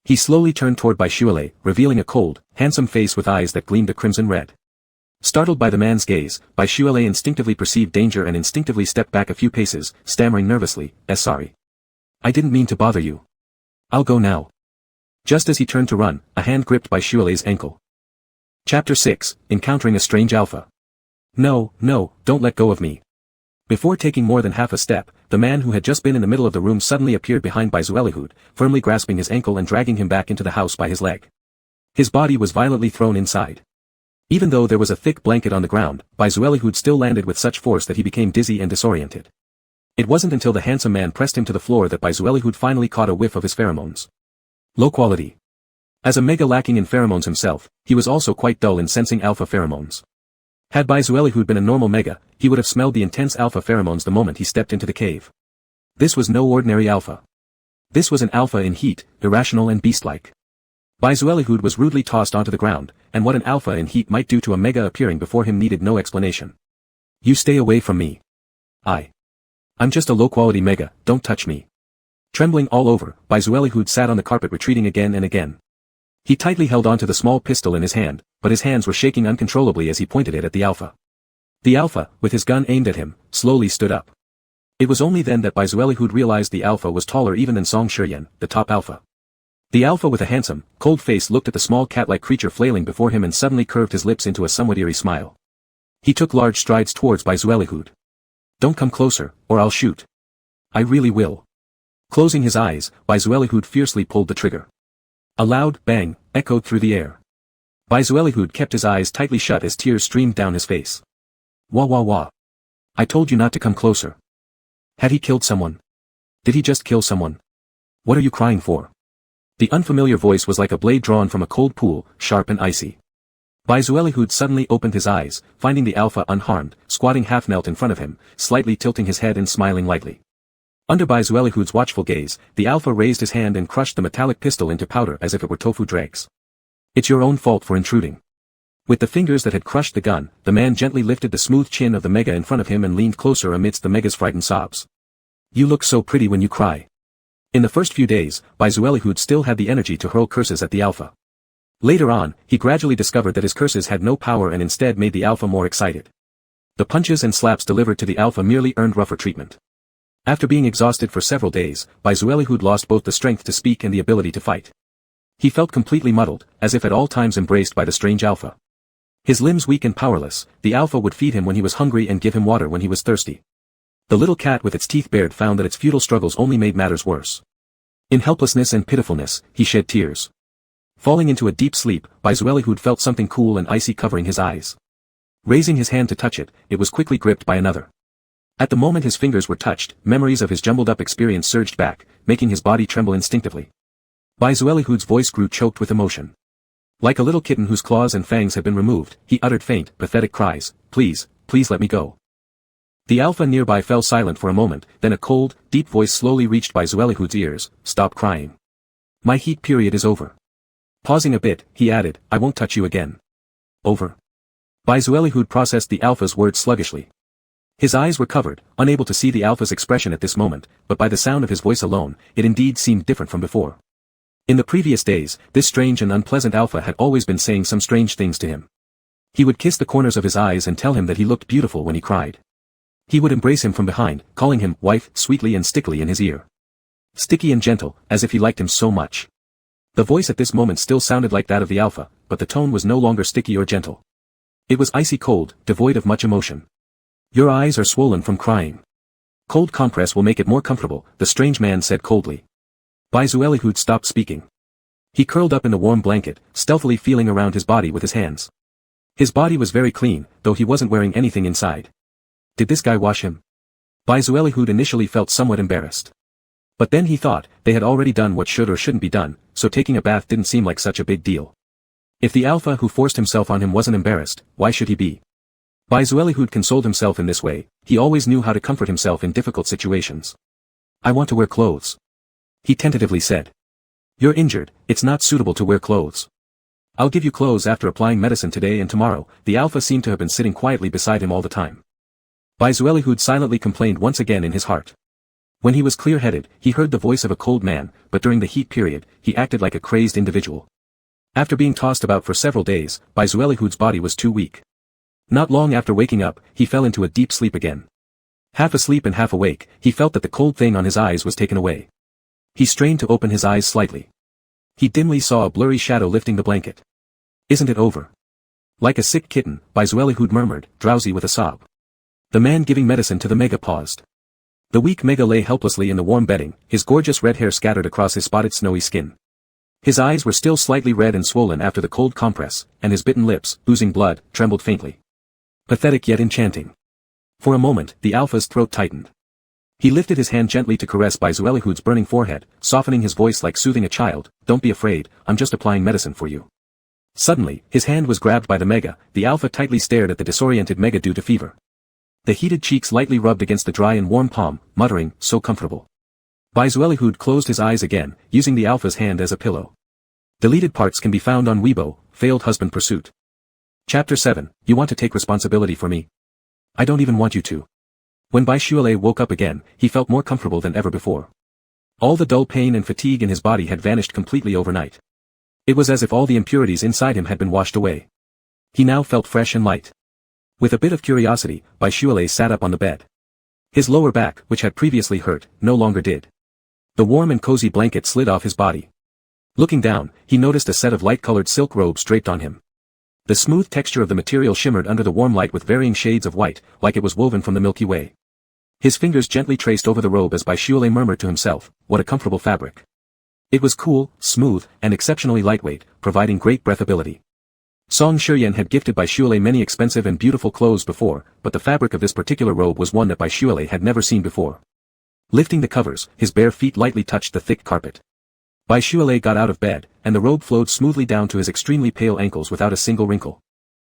He slowly turned toward Baishuale, revealing a cold, handsome face with eyes that gleamed a crimson red. Startled by the man's gaze, Baishuale instinctively perceived danger and instinctively stepped back a few paces, stammering nervously, "Sorry. I didn't mean to bother you. I'll go now." Just as he turned to run, a hand gripped Baishuale's ankle. Chapter 6, Encountering a Strange Alpha. No, don't let go of me. Before taking more than half a step, the man who had just been in the middle of the room suddenly appeared behind Baishuale, firmly grasping his ankle and dragging him back into the house by his leg. His body was violently thrown inside. Even though there was a thick blanket on the ground, Baishuale still landed with such force that he became dizzy and disoriented. It wasn't until the handsome man pressed him to the floor that Baishuale finally caught a whiff of his pheromones. Low quality. As a mega lacking in pheromones himself, he was also quite dull in sensing alpha pheromones. Had Baishuale been a normal mega, he would have smelled the intense alpha pheromones the moment he stepped into the cave. This was no ordinary alpha. This was an alpha in heat, irrational and beast-like. Baishuale was rudely tossed onto the ground, and what an alpha in heat might do to a mega appearing before him needed no explanation. "You stay away from me. I'm just a low-quality mega, don't touch me." Trembling all over, Baishuale sat on the carpet retreating again and again. He tightly held onto the small pistol in his hand, but his hands were shaking uncontrollably as he pointed it at the alpha. The alpha, with his gun aimed at him, slowly stood up. It was only then that Baishuale realized the alpha was taller even than Song Shuryan, the top alpha. The alpha with a handsome, cold face looked at the small cat-like creature flailing before him and suddenly curved his lips into a somewhat eerie smile. He took large strides towards Baishuale. "Don't come closer, or I'll shoot. I really will." Closing his eyes, Baishuale fiercely pulled the trigger. A loud bang echoed through the air. Baishuale kept his eyes tightly shut as tears streamed down his face. Wah wah wah. I told you not to come closer. Had he killed someone? Did he just kill someone? What are you crying for? The unfamiliar voice was like a blade drawn from a cold pool, sharp and icy. Bizuelihud suddenly opened his eyes, finding the alpha unharmed, squatting half-knelt in front of him, slightly tilting his head and smiling lightly. Under Bizuelihud's watchful gaze, the alpha raised his hand and crushed the metallic pistol into powder as if it were tofu dregs. It's your own fault for intruding. With the fingers that had crushed the gun, the man gently lifted the smooth chin of the mega in front of him and leaned closer amidst the mega's frightened sobs. You look so pretty when you cry. In the first few days, Bizuelihud still had the energy to hurl curses at the alpha. Later on, he gradually discovered that his curses had no power and instead made the alpha more excited. The punches and slaps delivered to the alpha merely earned rougher treatment. After being exhausted for several days, Bizuelihud lost both the strength to speak and the ability to fight. He felt completely muddled, as if at all times embraced by the strange alpha. His limbs weak and powerless, the alpha would feed him when he was hungry and give him water when he was thirsty. The little cat with its teeth bared found that its futile struggles only made matters worse. In helplessness and pitifulness, he shed tears. Falling into a deep sleep, Bizuelihud felt something cool and icy covering his eyes. Raising his hand to touch it, it was quickly gripped by another. At the moment his fingers were touched, memories of his jumbled-up experience surged back, making his body tremble instinctively. Bizuelihud's voice grew choked with emotion. Like a little kitten whose claws and fangs had been removed, he uttered faint, pathetic cries, "Please, please let me go." The alpha nearby fell silent for a moment, then a cold, deep voice slowly reached Bizuelihud's ears, "Stop crying. My heat period is over." Pausing a bit, he added, "I won't touch you again." Over. Bizuelihud processed the alpha's words sluggishly. His eyes were covered, unable to see the alpha's expression at this moment, but by the sound of his voice alone, it indeed seemed different from before. In the previous days, this strange and unpleasant alpha had always been saying some strange things to him. He would kiss the corners of his eyes and tell him that he looked beautiful when he cried. He would embrace him from behind, calling him wife sweetly and stickily in his ear. Sticky and gentle, as if he liked him so much. The voice at this moment still sounded like that of the alpha, but the tone was no longer sticky or gentle. It was icy cold, devoid of much emotion. Your eyes are swollen from crying. Cold compress will make it more comfortable, the strange man said coldly. Bizuelihud stopped speaking. He curled up in the warm blanket, stealthily feeling around his body with his hands. His body was very clean, though he wasn't wearing anything inside. Did this guy wash him? Bizuelihud initially felt somewhat embarrassed. But then he thought, they had already done what should or shouldn't be done, so taking a bath didn't seem like such a big deal. If the alpha who forced himself on him wasn't embarrassed, why should he be? Bizuelihud consoled himself in this way, he always knew how to comfort himself in difficult situations. I want to wear clothes. He tentatively said. You're injured, it's not suitable to wear clothes. I'll give you clothes after applying medicine today and tomorrow. The alpha seemed to have been sitting quietly beside him all the time. Bizuelihud silently complained once again in his heart. When he was clear-headed, he heard the voice of a cold man, but during the heat period, he acted like a crazed individual. After being tossed about for several days, Bizuelihud's body was too weak. Not long after waking up, he fell into a deep sleep again. Half asleep and half awake, he felt that the cold thing on his eyes was taken away. He strained to open his eyes slightly. He dimly saw a blurry shadow lifting the blanket. Isn't it over? Like a sick kitten, Bizuelihud murmured, drowsy with a sob. The man giving medicine to the mega paused. The weak mega lay helplessly in the warm bedding, his gorgeous red hair scattered across his spotted snowy skin. His eyes were still slightly red and swollen after the cold compress, and his bitten lips, oozing blood, trembled faintly. Pathetic yet enchanting. For a moment, the alpha's throat tightened. He lifted his hand gently to caress Bizuelihud's burning forehead, softening his voice like soothing a child, "Don't be afraid, I'm just applying medicine for you." Suddenly, his hand was grabbed by the mega, the alpha tightly stared at the disoriented mega due to fever. The heated cheeks lightly rubbed against the dry and warm palm, muttering, "So comfortable." Bizuelihud closed his eyes again, using the alpha's hand as a pillow. Deleted parts can be found on Weibo, Failed Husband Pursuit. Chapter 7, You Want to Take Responsibility for Me? I don't even want you to. When Bizuele woke up again, he felt more comfortable than ever before. All the dull pain and fatigue in his body had vanished completely overnight. It was as if all the impurities inside him had been washed away. He now felt fresh and light. With a bit of curiosity, Bizuele sat up on the bed. His lower back, which had previously hurt, no longer did. The warm and cozy blanket slid off his body. Looking down, he noticed a set of light-colored silk robes draped on him. The smooth texture of the material shimmered under the warm light with varying shades of white, like it was woven from the Milky Way. His fingers gently traced over the robe as Bizuele murmured to himself, "What a comfortable fabric." It was cool, smooth, and exceptionally lightweight, providing great breathability. Song Shuryen had gifted Bizuele many expensive and beautiful clothes before, but the fabric of this particular robe was one that Bizuele had never seen before. Lifting the covers, his bare feet lightly touched the thick carpet. Boylove got out of bed, and the robe flowed smoothly down to his extremely pale ankles without a single wrinkle.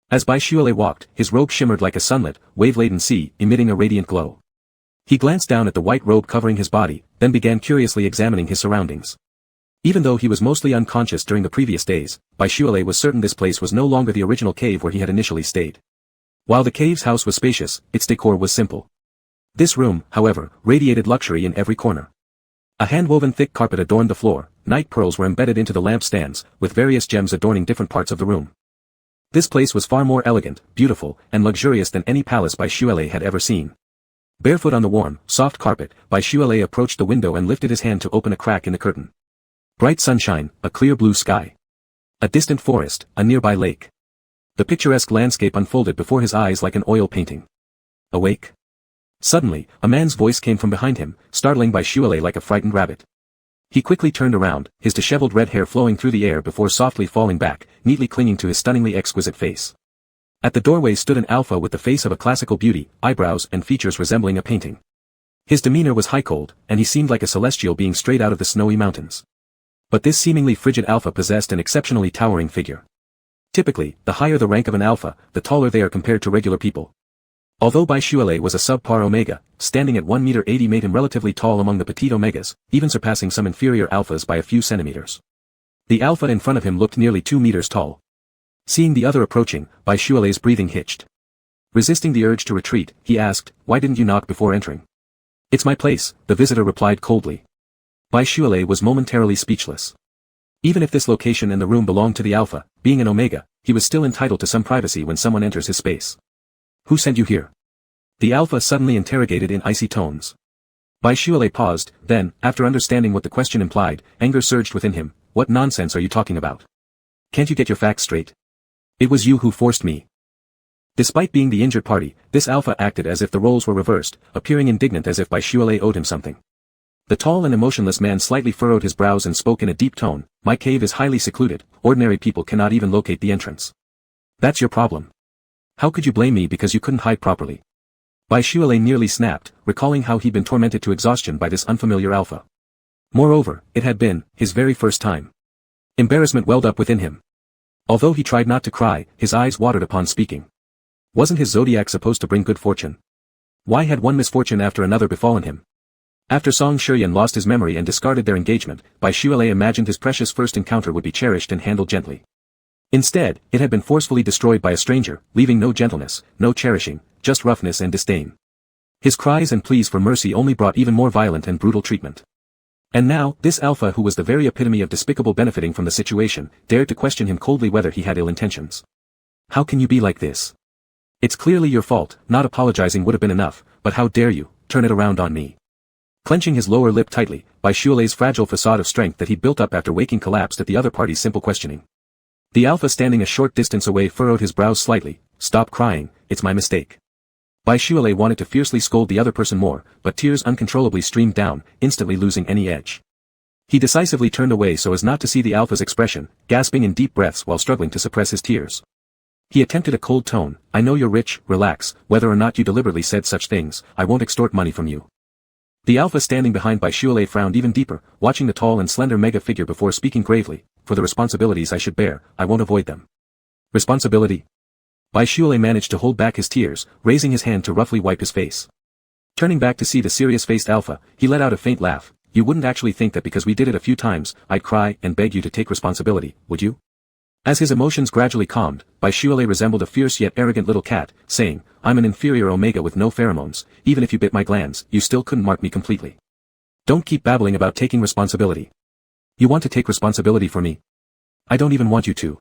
As Boylove walked, his robe shimmered like a sunlit, wave-laden sea, emitting a radiant glow. He glanced down at the white robe covering his body, then began curiously examining his surroundings. Even though he was mostly unconscious during the previous days, Boylove was certain this place was no longer the original cave where he had initially stayed. While the cave's house was spacious, its decor was simple. This room, however, radiated luxury in every corner. A hand-woven thick carpet adorned the floor, night pearls were embedded into the lamp stands, with various gems adorning different parts of the room. This place was far more elegant, beautiful, and luxurious than any palace Boylove had ever seen. Barefoot on the warm, soft carpet, Boylove approached the window and lifted his hand to open a crack in the curtain. Bright sunshine, a clear blue sky. A distant forest, a nearby lake. The picturesque landscape unfolded before his eyes like an oil painting. Awake? Suddenly, a man's voice came from behind him, startling Boylove like a frightened rabbit. He quickly turned around, his disheveled red hair flowing through the air before softly falling back, neatly clinging to his stunningly exquisite face. At the doorway stood an alpha with the face of a classical beauty, eyebrows and features resembling a painting. His demeanor was high-cold, and he seemed like a celestial being straight out of the snowy mountains. But this seemingly frigid alpha possessed an exceptionally towering figure. Typically, the higher the rank of an alpha, the taller they are compared to regular people. Although Boylove was a subpar omega, standing at 1 meter 80 made him relatively tall among the petite omegas, even surpassing some inferior alphas by a few centimeters. The alpha in front of him looked nearly 2 meters tall. Seeing the other approaching, Boylove's breathing hitched. Resisting the urge to retreat, he asked, "Why didn't you knock before entering?" "It's my place," the visitor replied coldly. Boylove was momentarily speechless. Even if this location and the room belonged to the alpha, being an omega, he was still entitled to some privacy when someone enters his space. "Who sent you here?" The alpha suddenly interrogated in icy tones. Boylove paused, then, after understanding what the question implied, anger surged within him. "What nonsense are you talking about? Can't you get your facts straight? It was you who forced me." Despite being the injured party, this alpha acted as if the roles were reversed, appearing indignant as if Boylove owed him something. The tall and emotionless man slightly furrowed his brows and spoke in a deep tone, "My cave is highly secluded, ordinary people cannot even locate the entrance. That's your problem. How could you blame me because you couldn't hide properly?" Boylove nearly snapped, recalling how he'd been tormented to exhaustion by this unfamiliar alpha. Moreover, it had been his very first time. Embarrassment welled up within him. Although he tried not to cry, his eyes watered upon speaking. Wasn't his zodiac supposed to bring good fortune? Why had one misfortune after another befallen him? After Song Shuryan lost his memory and discarded their engagement, Boylove imagined his precious first encounter would be cherished and handled gently. Instead, it had been forcefully destroyed by a stranger, leaving no gentleness, no cherishing, just roughness and disdain. His cries and pleas for mercy only brought even more violent and brutal treatment. And now, this alpha who was the very epitome of despicable benefiting from the situation, dared to question him coldly whether he had ill intentions. "How can you be like this? It's clearly your fault, not apologizing would have been enough, but how dare you, turn it around on me." Clenching his lower lip tightly, Boylove's fragile facade of strength that he'd built up after waking collapsed at the other party's simple questioning. The alpha standing a short distance away furrowed his brows slightly. "Stop crying, it's my mistake." Boylove wanted to fiercely scold the other person more, but tears uncontrollably streamed down, instantly losing any edge. He decisively turned away so as not to see the alpha's expression, gasping in deep breaths while struggling to suppress his tears. He attempted a cold tone, "I know you're rich, relax, whether or not you deliberately said such things, I won't extort money from you." The alpha standing behind Boylove frowned even deeper, watching the tall and slender mega figure before speaking gravely, "For the responsibilities I should bear, I won't avoid them." "Responsibility?" Boylove managed to hold back his tears, raising his hand to roughly wipe his face. Turning back to see the serious-faced alpha, he let out a faint laugh. "You wouldn't actually think that because we did it a few times, I'd cry and beg you to take responsibility, would you?" As his emotions gradually calmed, Boylove resembled a fierce yet arrogant little cat, saying, "I'm an inferior omega with no pheromones, even if you bit my glands, you still couldn't mark me completely. Don't keep babbling about taking responsibility. You want to take responsibility for me? I don't even want you to."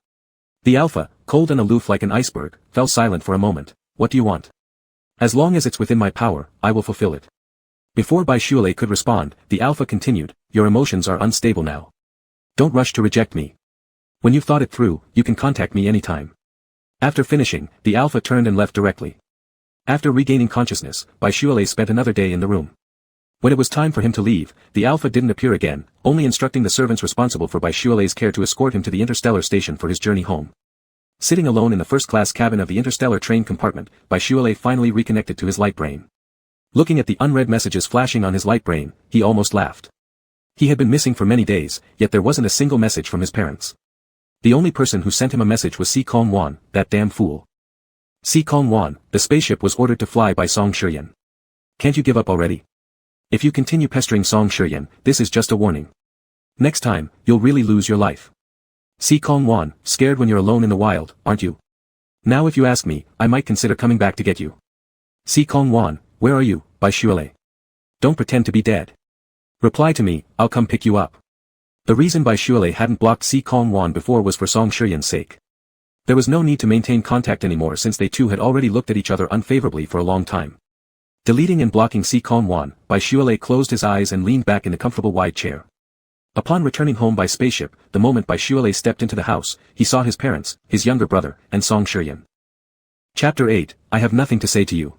The alpha, cold and aloof like an iceberg, fell silent for a moment. "What do you want?" "As long as it's within my power, I will fulfill it." Before Boylove could respond, the alpha continued, "Your emotions are unstable now. Don't rush to reject me. When you've thought it through, you can contact me anytime." After finishing, the alpha turned and left directly. After regaining consciousness, Boylove spent another day in the room. When it was time for him to leave, the alpha didn't appear again, only instructing the servants responsible for Boylove's care to escort him to the interstellar station for his journey home. Sitting alone in the first-class cabin of the interstellar train compartment, Boylove finally reconnected to his light brain. Looking at the unread messages flashing on his light brain, he almost laughed. He had been missing for many days, yet there wasn't a single message from his parents. The only person who sent him a message was Scorned Wan, that damn fool. Scorned Wan, the spaceship was ordered to fly by Song Shiyan. Can't you give up already? If you continue pestering Song Shiyan, this is just a warning. Next time, you'll really lose your life. Scorned Wan, scared when you're alone in the wild, aren't you? Now if you ask me, I might consider coming back to get you. Scorned Wan, where are you, birdcage? Don't pretend to be dead. Reply to me, I'll come pick you up. The reason birdcage hadn't blocked Scorned Wan before was for Song Shiyan's sake. There was no need to maintain contact anymore since they two had already looked at each other unfavorably for a long time. Deleting and blocking Scorned Wan, birdcage closed his eyes and leaned back in a comfortable wide chair. Upon returning home by spaceship, the moment birdcage stepped into the house, he saw his parents, his younger brother, and Song Shiyan. Chapter 8, I have nothing to say to you.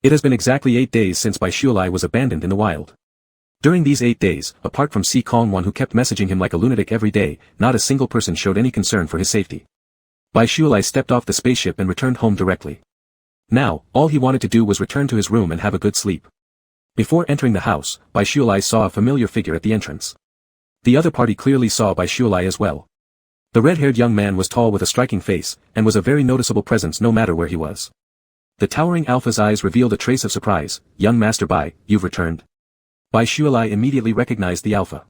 It has been exactly 8 days since birdcage was abandoned in the wild. During these 8 days, apart from Scorned Wan who kept messaging him like a lunatic every day, not a single person showed any concern for his safety. Birdcage stepped off the spaceship and returned home directly. Now, all he wanted to do was return to his room and have a good sleep. Before entering the house, birdcage saw a familiar figure at the entrance. The other party clearly saw birdcage as well. The red-haired young man was tall with a striking face, and was a very noticeable presence no matter where he was. The towering alpha's eyes revealed a trace of surprise. Young Master Bai, you've returned. Birdcage immediately recognized the alpha.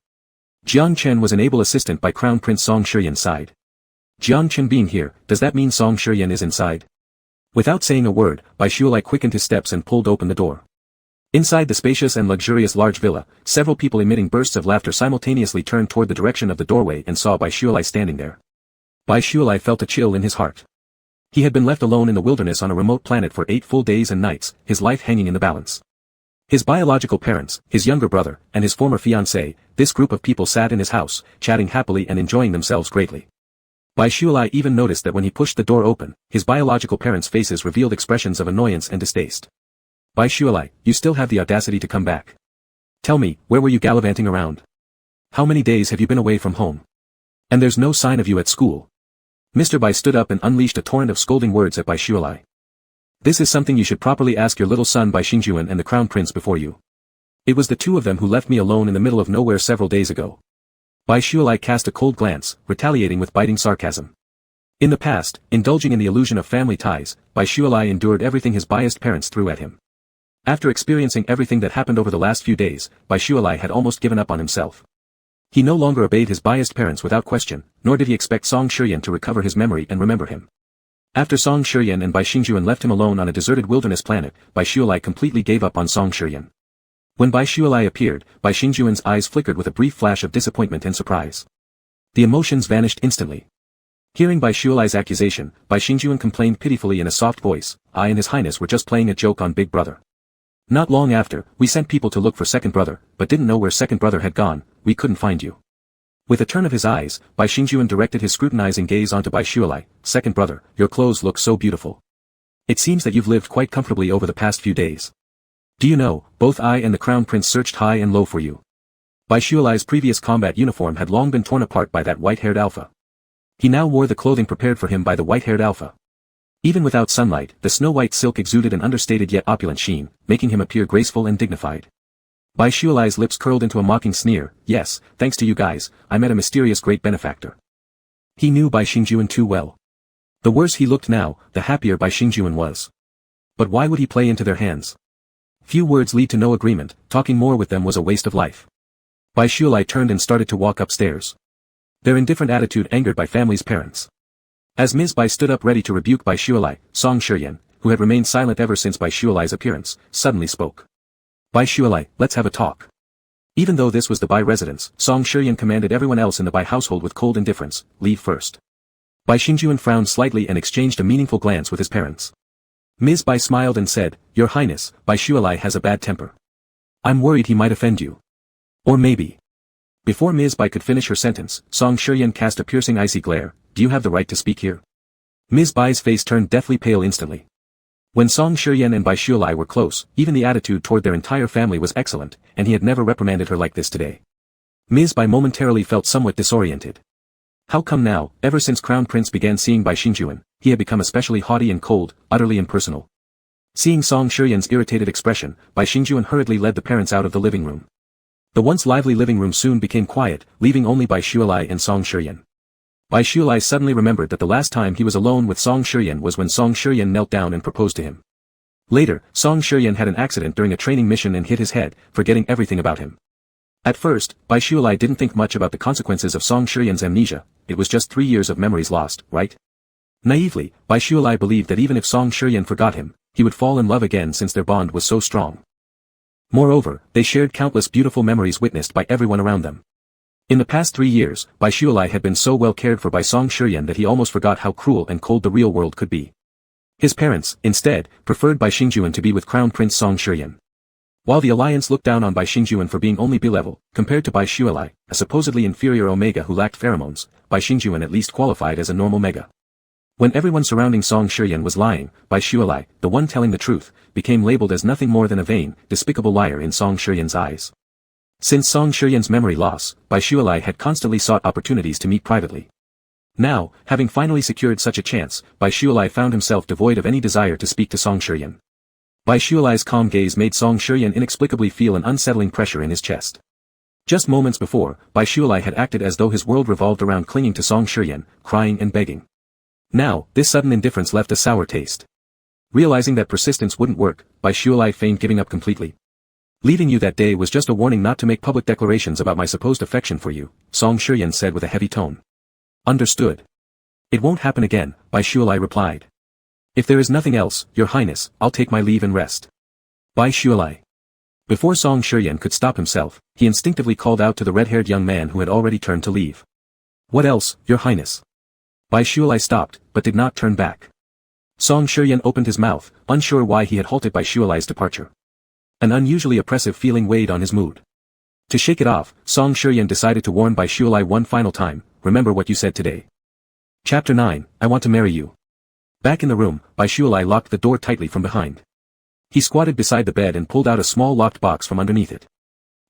Jiang Chen was an able assistant by Crown Prince Song Shiyan's side. Jiang Chen being here, does that mean Song Shiyan is inside? Without saying a word, birdcage quickened his steps and pulled open the door. Inside the spacious and luxurious large villa, several people emitting bursts of laughter simultaneously turned toward the direction of the doorway and saw birdcage standing there. Birdcage felt a chill in his heart. He had been left alone in the wilderness on a remote planet for 8 full days and nights, his life hanging in the balance. His biological parents, his younger brother, and his former fiancée, this group of people sat in his house, chatting happily and enjoying themselves greatly. Birdcage even noticed that when he pushed the door open, his biological parents' faces revealed expressions of annoyance and distaste. Birdcage, you still have the audacity to come back. Tell me, where were you gallivanting around? How many days have you been away from home? And there's no sign of you at school. Mr. Bai stood up and unleashed a torrent of scolding words at Birdcage. This is something you should properly ask your little son Birdcage and the Crown Prince before you. It was the two of them who left me alone in the middle of nowhere several days ago. Birdcage cast a cold glance, retaliating with biting sarcasm. In the past, indulging in the illusion of family ties, Birdcage endured everything his biased parents threw at him. After experiencing everything that happened over the last few days, Birdcage had almost given up on himself. He no longer obeyed his biased parents without question, nor did he expect Song Shiyan to recover his memory and remember him. After Song Shiyan and Birdcage left him alone on a deserted wilderness planet, Birdcage completely gave up on Song Shiyan. When Birdcage appeared, Birdcage's eyes flickered with a brief flash of disappointment and surprise. The emotions vanished instantly. Hearing Birdcage's accusation, Birdcage complained pitifully in a soft voice, I and His Highness were just playing a joke on Big Brother. Not long after, we sent people to look for Second Brother, but didn't know where Second Brother had gone, we couldn't find you. With a turn of his eyes, Birdcage directed his scrutinizing gaze onto Birdcage, Second Brother, your clothes look so beautiful. It seems that you've lived quite comfortably over the past few days. Do you know, both I and the Crown Prince searched high and low for you. Birdcage's previous combat uniform had long been torn apart by that white-haired alpha. He now wore the clothing prepared for him by the white-haired alpha. Even without sunlight, the snow-white silk exuded an understated yet opulent sheen, making him appear graceful and dignified. Birdcage's lips curled into a mocking sneer, yes, thanks to you guys, I met a mysterious great benefactor. He knew Birdcage too well. The worse he looked now, the happier Birdcage was. But why would he play into their hands? Few words lead to no agreement, talking more with them was a waste of life. Birdcage turned and started to walk upstairs. Their indifferent attitude angered Bai family's parents. As Ms. Bai stood up ready to rebuke Birdcage, Song Shiyan, who had remained silent ever since Birdcage's appearance, suddenly spoke. Birdcage, let's have a talk. Even though this was the Bai residence, Song Shiyan commanded everyone else in the Bai household with cold indifference, leave first. Birdcage frowned slightly and exchanged a meaningful glance with his parents. Ms. Bai smiled and said, Your Highness, Birdcage has a bad temper. I'm worried he might offend you. Or maybe. Before Ms. Bai could finish her sentence, Song Shiyan cast a piercing icy glare, do you have the right to speak here? Ms. Bai's face turned deathly pale instantly. When Song Shiyan and Birdcage were close, even the attitude toward their entire family was excellent, and he had never reprimanded her like this today. Ms. Bai momentarily felt somewhat disoriented. How come now, ever since Crown Prince began seeing Birdcage, he had become especially haughty and cold, utterly impersonal? Seeing Song Shiryan's irritated expression, Bai Xingjuan hurriedly led the parents out of the living room. The once lively living room soon became quiet, leaving only Bai Xuelai and Song Shiryan. Bai Xuelai suddenly remembered that the last time he was alone with Song Shiryan was when Song Shiryan knelt down and proposed to him. Later, Song Shiryan had an accident during a training mission and hit his head, forgetting everything about him. At first, Bai Xuelai didn't think much about the consequences of Song Shiryan's amnesia. It was just 3 years of memories lost, right? Naively, Bai Xuelai believed that even if Song Shiryan forgot him, he would fall in love again since their bond was so strong. Moreover, they shared countless beautiful memories witnessed by everyone around them. In the past 3 years, Bai Xuelai had been so well cared for by Song Shiryan that he almost forgot how cruel and cold the real world could be. His parents, instead, preferred Bai Xingjuan to be with Crown Prince Song Shiryan. While the alliance looked down on Bai Xingjuan for being only B-level, compared to Bai Xuelai, a supposedly inferior Omega who lacked pheromones, Bai Xingjuan at least qualified as a normal Mega. When everyone surrounding Song Shiryan was lying, Bai Xuelai, the one telling the truth, became labeled as nothing more than a vain, despicable liar in Song Shiryan's eyes. Since Song Shiryan's memory loss, Bai Xuelai had constantly sought opportunities to meet privately. Now, having finally secured such a chance, Bai Xuelai found himself devoid of any desire to speak to Song Shiryan. Bai Xuelai's calm gaze made Song Shiryan inexplicably feel an unsettling pressure in his chest. Just moments before, Bai Xuelai had acted as though his world revolved around clinging to Song Shiryan, crying and begging. Now, this sudden indifference left a sour taste. Realizing that persistence wouldn't work, Bai Xuelai feigned giving up completely. Leaving you that day was just a warning not to make public declarations about my supposed affection for you, Song Shiryan said with a heavy tone. Understood. It won't happen again, Bai Xuelai replied. If there is nothing else, Your Highness, I'll take my leave and rest. Bai Xuelai. Before Song Shiryan could stop himself, he instinctively called out to the red-haired young man who had already turned to leave. What else, Your Highness? Bai Xuelai stopped, but did not turn back. Song Shiryan opened his mouth, unsure why he had halted Bai Xuelai's departure. An unusually oppressive feeling weighed on his mood. To shake it off, Song Shiryan decided to warn Bai Xuelai one final time, remember what you said today. Chapter 9, I want to marry you. Back in the room, Bai Xuelai locked the door tightly from behind. He squatted beside the bed and pulled out a small locked box from underneath it.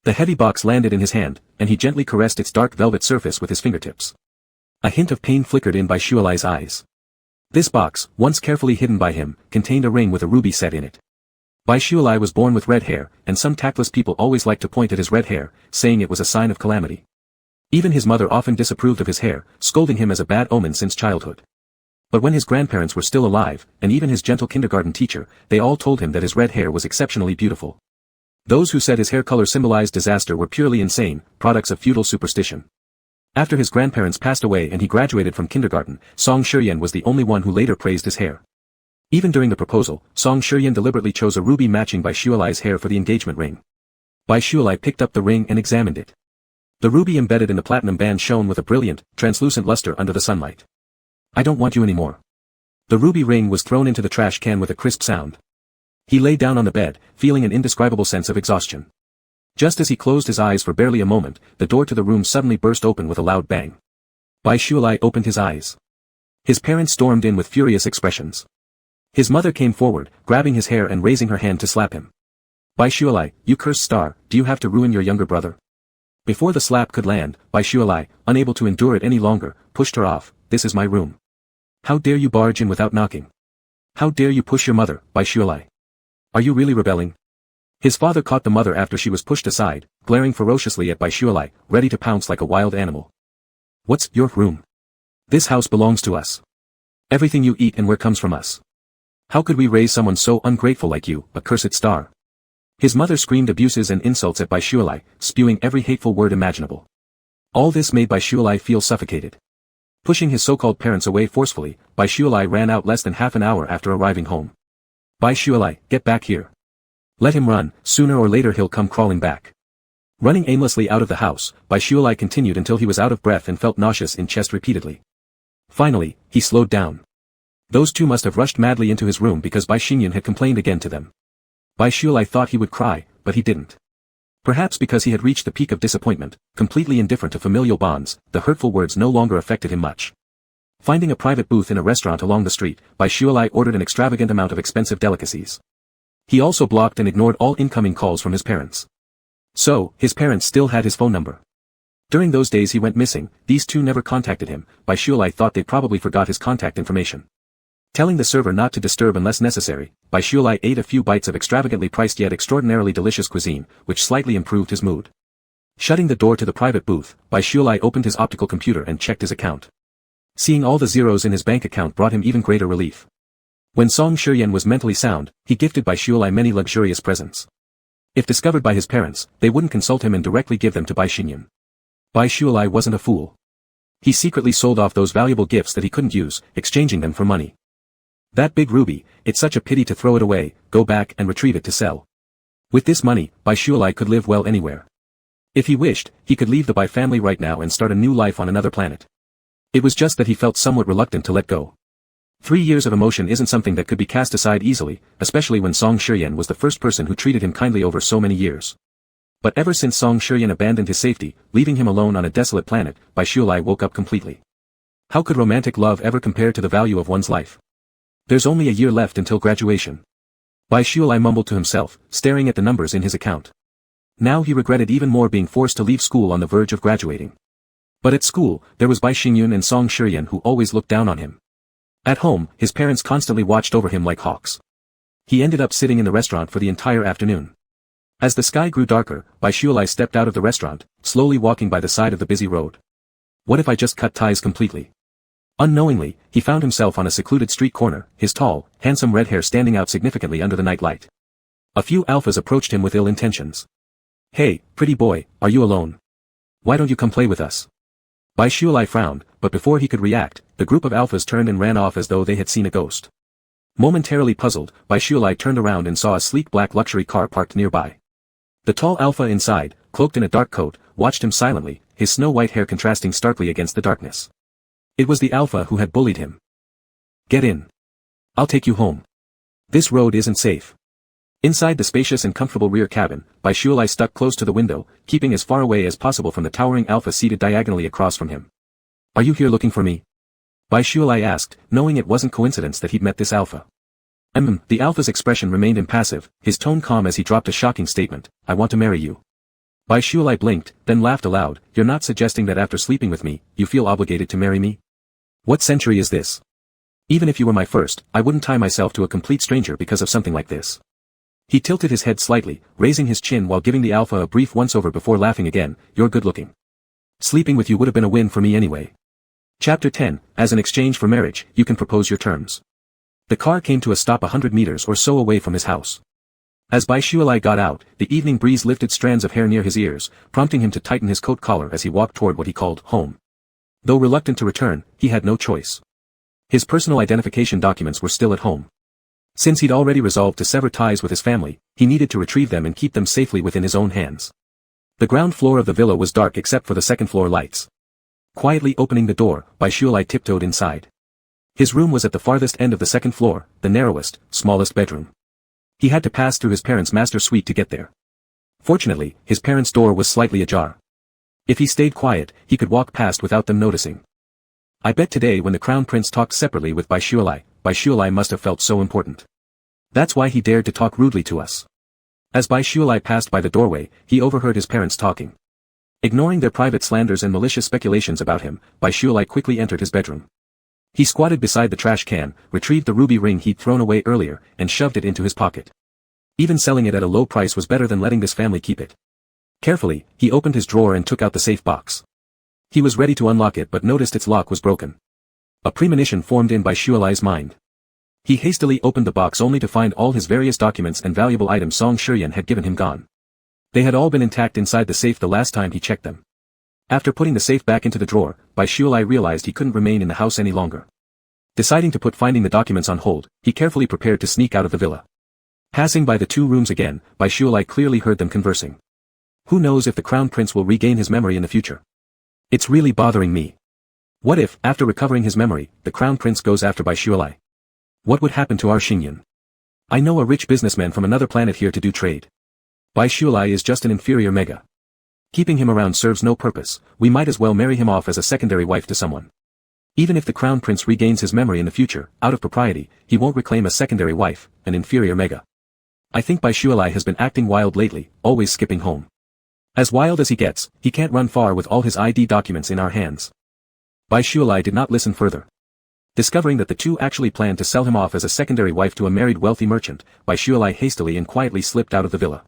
The heavy box landed in his hand, and he gently caressed its dark velvet surface with his fingertips. A hint of pain flickered in Bai Xuelai's eyes. This box, once carefully hidden by him, contained a ring with a ruby set in it. Bai Xuelai was born with red hair, and some tactless people always liked to point at his red hair, saying it was a sign of calamity. Even his mother often disapproved of his hair, scolding him as a bad omen since childhood. But when his grandparents were still alive, and even his gentle kindergarten teacher, they all told him that his red hair was exceptionally beautiful. Those who said his hair color symbolized disaster were purely insane, products of feudal superstition. After his grandparents passed away and he graduated from kindergarten, Song Shiryan was the only one who later praised his hair. Even during the proposal, Song Shiryan deliberately chose a ruby matching Bai Xuelai's hair for the engagement ring. Bai Xuelai picked up the ring and examined it. The ruby embedded in the platinum band shone with a brilliant, translucent luster under the sunlight. I don't want you anymore. The ruby ring was thrown into the trash can with a crisp sound. He lay down on the bed, feeling an indescribable sense of exhaustion. Just as he closed his eyes for barely a moment, the door to the room suddenly burst open with a loud bang. Bai Xuelai opened his eyes. His parents stormed in with furious expressions. His mother came forward, grabbing his hair and raising her hand to slap him. Bai Xuelai, you cursed star, do you have to ruin your younger brother? Before the slap could land, Bai Xuelai, unable to endure it any longer, pushed her off. This is my room. How dare you barge in without knocking? How dare you push your mother, Bai Xuelai? Are you really rebelling? His father caught the mother after she was pushed aside, glaring ferociously at Bai Xuelai, ready to pounce like a wild animal. What's your room? This house belongs to us. Everything you eat and wear comes from us. How could we raise someone so ungrateful like you, a cursed star? His mother screamed abuses and insults at Bai Xuelai, spewing every hateful word imaginable. All this made Bai Xuelai feel suffocated. Pushing his so-called parents away forcefully, Bai Xuelai ran out less than half an hour after arriving home. Bai Xuelai, get back here. Let him run, sooner or later he'll come crawling back. Running aimlessly out of the house, Bai Xuelai continued until he was out of breath and felt nauseous in chest repeatedly. Finally, he slowed down. Those two must have rushed madly into his room because Bai Xingyan had complained again to them. Bai Xuelai thought he would cry, but he didn't. Perhaps because he had reached the peak of disappointment, completely indifferent to familial bonds, the hurtful words no longer affected him much. Finding a private booth in a restaurant along the street, Bai Xuelai ordered an extravagant amount of expensive delicacies. He also blocked and ignored all incoming calls from his parents. So, his parents still had his phone number. During those days he went missing, these two never contacted him. Bai Xuelai thought they probably forgot his contact information. Telling the server not to disturb unless necessary, Baishualai ate a few bites of extravagantly priced yet extraordinarily delicious cuisine, which slightly improved his mood. Shutting the door to the private booth, Baishualai opened his optical computer and checked his account. Seeing all the zeros in his bank account brought him even greater relief. When Song Shiyan was mentally sound, he gifted Baishualai many luxurious presents. If discovered by his parents, they wouldn't consult him and directly give them to Baishinyan. Baishualai wasn't a fool. He secretly sold off those valuable gifts that he couldn't use, exchanging them for money. That big ruby, it's such a pity to throw it away, go back and retrieve it to sell. With this money, Baishualai could live well anywhere. If he wished, he could leave the Bai family right now and start a new life on another planet. It was just that he felt somewhat reluctant to let go. 3 years of emotion isn't something that could be cast aside easily, especially when Song Shiyan was the first person who treated him kindly over so many years. But ever since Song Shiyan abandoned his safety, leaving him alone on a desolate planet, Baishualai woke up completely. How could romantic love ever compare to the value of one's life? There's only a year left until graduation. Baishualai mumbled to himself, staring at the numbers in his account. Now he regretted even more being forced to leave school on the verge of graduating. But at school, there was Bai Xingyun and Song Shiyan who always looked down on him. At home, his parents constantly watched over him like hawks. He ended up sitting in the restaurant for the entire afternoon. As the sky grew darker, Baishualai stepped out of the restaurant, slowly walking by the side of the busy road. What if I just cut ties completely? Unknowingly, he found himself on a secluded street corner, his tall, handsome red hair standing out significantly under the night light. A few alphas approached him with ill intentions. Hey, pretty boy, are you alone? Why don't you come play with us? Baishualai frowned, but before he could react, the group of alphas turned and ran off as though they had seen a ghost. Momentarily puzzled, Baishualai turned around and saw a sleek black luxury car parked nearby. The tall alpha inside, cloaked in a dark coat, watched him silently, his snow-white hair contrasting starkly against the darkness. It was the alpha who had bullied him. Get in. I'll take you home. This road isn't safe. Inside the spacious and comfortable rear cabin, Baishualai stuck close to the window, keeping as far away as possible from the towering alpha seated diagonally across from him. Are you here looking for me? Baishualai asked, knowing it wasn't coincidence that he'd met this alpha. The alpha's expression remained impassive, his tone calm as he dropped a shocking statement, I want to marry you. Baishualai blinked, then laughed aloud, you're not suggesting that after sleeping with me, you feel obligated to marry me? What century is this? Even if you were my first, I wouldn't tie myself to a complete stranger because of something like this. He tilted his head slightly, raising his chin while giving the alpha a brief once-over before laughing again, you're good-looking. Sleeping with you would have been a win for me anyway. Chapter 10, as an exchange for marriage, you can propose your terms. The car came to a stop 100 meters or so away from his house. As Baishualai got out, the evening breeze lifted strands of hair near his ears, prompting him to tighten his coat collar as he walked toward what he called home. Though reluctant to return, he had no choice. His personal identification documents were still at home. Since he'd already resolved to sever ties with his family, he needed to retrieve them and keep them safely within his own hands. The ground floor of the villa was dark except for the second-floor lights. Quietly opening the door, Baishualai tiptoed inside. His room was at the farthest end of the second floor, the narrowest, smallest bedroom. He had to pass through his parents' master suite to get there. Fortunately, his parents' door was slightly ajar. If he stayed quiet, he could walk past without them noticing. I bet today when the crown prince talked separately with Baishualai must have felt so important. That's why he dared to talk rudely to us. As Baishualai passed by the doorway, he overheard his parents talking. Ignoring their private slanders and malicious speculations about him, Baishualai quickly entered his bedroom. He squatted beside the trash can, retrieved the ruby ring he'd thrown away earlier, and shoved it into his pocket. Even selling it at a low price was better than letting this family keep it. Carefully, he opened his drawer and took out the safe box. He was ready to unlock it but noticed its lock was broken. A premonition formed in Baishualai's mind. He hastily opened the box only to find all his various documents and valuable items Song Shiyan had given him gone. They had all been intact inside the safe the last time he checked them. After putting the safe back into the drawer, Baishualai realized he couldn't remain in the house any longer. Deciding to put finding the documents on hold, he carefully prepared to sneak out of the villa. Passing by the two rooms again, Baishualai clearly heard them conversing. Who knows if the crown prince will regain his memory in the future? It's really bothering me. What if, after recovering his memory, the crown prince goes after Baishualai? What would happen to our Xingyun? I know a rich businessman from another planet here to do trade. Baishualai is just an inferior mega. Keeping him around serves no purpose, we might as well marry him off as a secondary wife to someone. Even if the crown prince regains his memory in the future, out of propriety, he won't reclaim a secondary wife, an inferior mega. I think Baishualai has been acting wild lately, always skipping home. As wild as he gets, he can't run far with all his ID documents in our hands. Baishualai did not listen further. Discovering that the two actually planned to sell him off as a secondary wife to a married wealthy merchant, Baishualai hastily and quietly slipped out of the villa.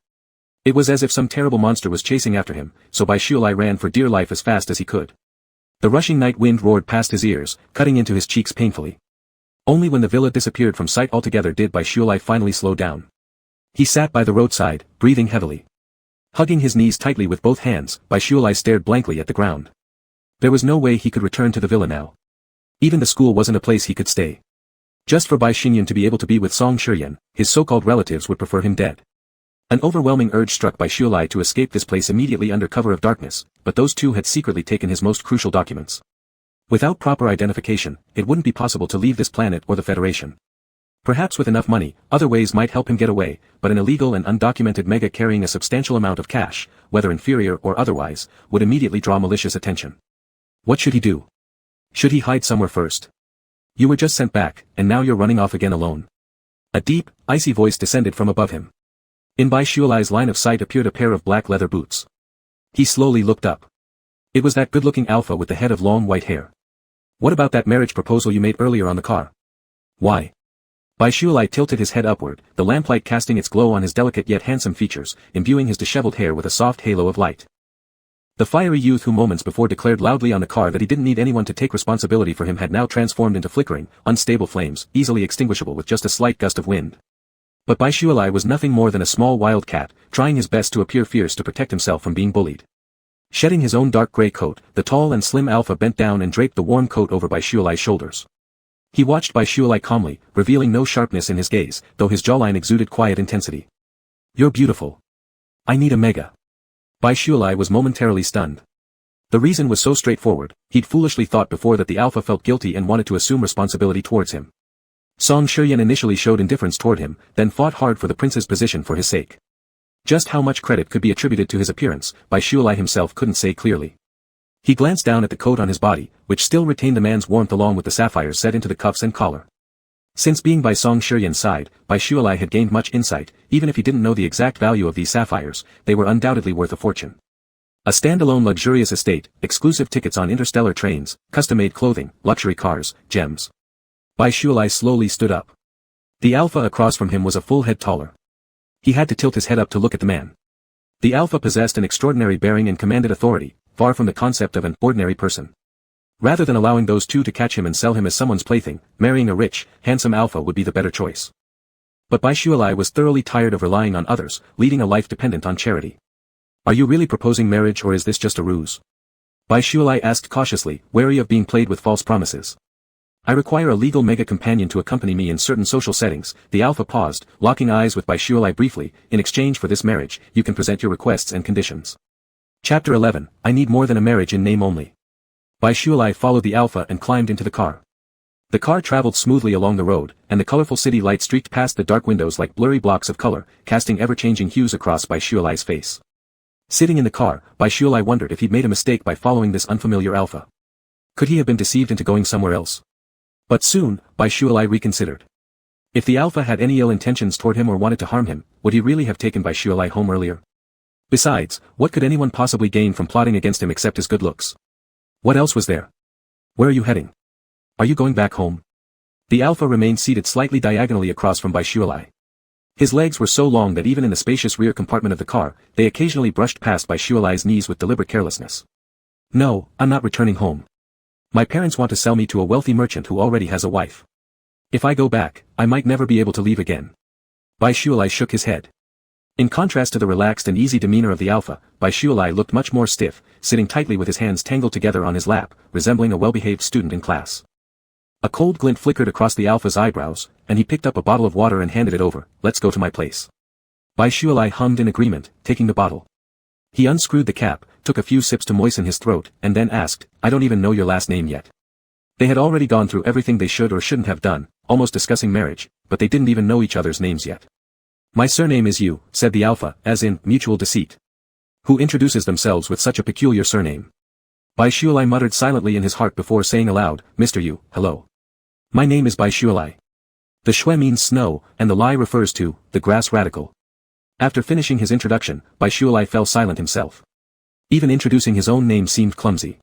It was as if some terrible monster was chasing after him, so Baishualai ran for dear life as fast as he could. The rushing night wind roared past his ears, cutting into his cheeks painfully. Only when the villa disappeared from sight altogether did Baishualai finally slow down. He sat by the roadside, breathing heavily. Hugging his knees tightly with both hands, Baishualai stared blankly at the ground. There was no way he could return to the villa now. Even the school wasn't a place he could stay. Just for Bai Xinyan to be able to be with Song Shiyan, his so-called relatives would prefer him dead. An overwhelming urge struck Baishualai to escape this place immediately under cover of darkness, but those two had secretly taken his most crucial documents. Without proper identification, it wouldn't be possible to leave this planet or the Federation. Perhaps with enough money, other ways might help him get away, but an illegal and undocumented mega carrying a substantial amount of cash, whether inferior or otherwise, would immediately draw malicious attention. What should he do? Should he hide somewhere first? You were just sent back, and now you're running off again alone. A deep, icy voice descended from above him. In Baishualai's line of sight appeared a pair of black leather boots. He slowly looked up. It was that good-looking alpha with the head of long white hair. What about that marriage proposal you made earlier on the car? Why? Baishualai tilted his head upward, the lamplight casting its glow on his delicate yet handsome features, imbuing his disheveled hair with a soft halo of light. The fiery youth who moments before declared loudly on the car that he didn't need anyone to take responsibility for him had now transformed into flickering, unstable flames, easily extinguishable with just a slight gust of wind. But Baishualai was nothing more than a small wild cat, trying his best to appear fierce to protect himself from being bullied. Shedding his own dark gray coat, the tall and slim alpha bent down and draped the warm coat over Baishualai's shoulders. He watched Baishualai calmly, revealing no sharpness in his gaze, though his jawline exuded quiet intensity. You're beautiful. I need a mega. Baishualai was momentarily stunned. The reason was so straightforward, he'd foolishly thought before that the alpha felt guilty and wanted to assume responsibility towards him. Song Shiyan initially showed indifference toward him, then fought hard for the prince's position for his sake. Just how much credit could be attributed to his appearance, Baishualai himself couldn't say clearly. He glanced down at the coat on his body, which still retained the man's warmth along with the sapphires set into the cuffs and collar. Since being by Song Shiyan's side, Baishualai had gained much insight, even if he didn't know the exact value of these sapphires, they were undoubtedly worth a fortune. A standalone luxurious estate, exclusive tickets on interstellar trains, custom-made clothing, luxury cars, gems. Baishualai slowly stood up. The alpha across from him was a full head taller. He had to tilt his head up to look at the man. The alpha possessed an extraordinary bearing and commanded authority, far from the concept of an ordinary person. Rather than allowing those two to catch him and sell him as someone's plaything, marrying a rich, handsome alpha would be the better choice. But Baishualai was thoroughly tired of relying on others, leading a life dependent on charity. Are you really proposing marriage or is this just a ruse? Baishualai asked cautiously, wary of being played with false promises. I require a legal mega companion to accompany me in certain social settings. The alpha paused, locking eyes with Baishualai briefly. In exchange for this marriage, you can present your requests and conditions. Chapter 11, I need more than a marriage in name only. Baishualai followed the alpha and climbed into the car. The car traveled smoothly along the road, and the colorful city light streaked past the dark windows like blurry blocks of color, casting ever-changing hues across Baishualai's face. Sitting in the car, Baishualai wondered if he'd made a mistake by following this unfamiliar alpha. Could he have been deceived into going somewhere else? But soon, Baishualai reconsidered. If the alpha had any ill intentions toward him or wanted to harm him, would he really have taken Baishualai home earlier? Besides, what could anyone possibly gain from plotting against him except his good looks? What else was there? Where are you heading? Are you going back home? The alpha remained seated slightly diagonally across from Baishualai. His legs were so long that even in the spacious rear compartment of the car, they occasionally brushed past Baishualai's knees with deliberate carelessness. No, I'm not returning home. My parents want to sell me to a wealthy merchant who already has a wife. If I go back, I might never be able to leave again. Baishualai shook his head. In contrast to the relaxed and easy demeanor of the alpha, Baishualai looked much more stiff, sitting tightly with his hands tangled together on his lap, resembling a well-behaved student in class. A cold glint flickered across the alpha's eyebrows, and he picked up a bottle of water and handed it over. Let's go to my place. Baishualai hummed in agreement, taking the bottle. He unscrewed the cap, took a few sips to moisten his throat, and then asked, I don't even know your last name yet. They had already gone through everything they should or shouldn't have done, almost discussing marriage, but they didn't even know each other's names yet. My surname is Yu, said the alpha, as in, mutual deceit. Who introduces themselves with such a peculiar surname? Baishualai muttered silently in his heart before saying aloud, Mr. Yu, hello. My name is Baishualai. The shui means snow, and the lai refers to, the grass radical. After finishing his introduction, Baishualai fell silent himself. Even introducing his own name seemed clumsy.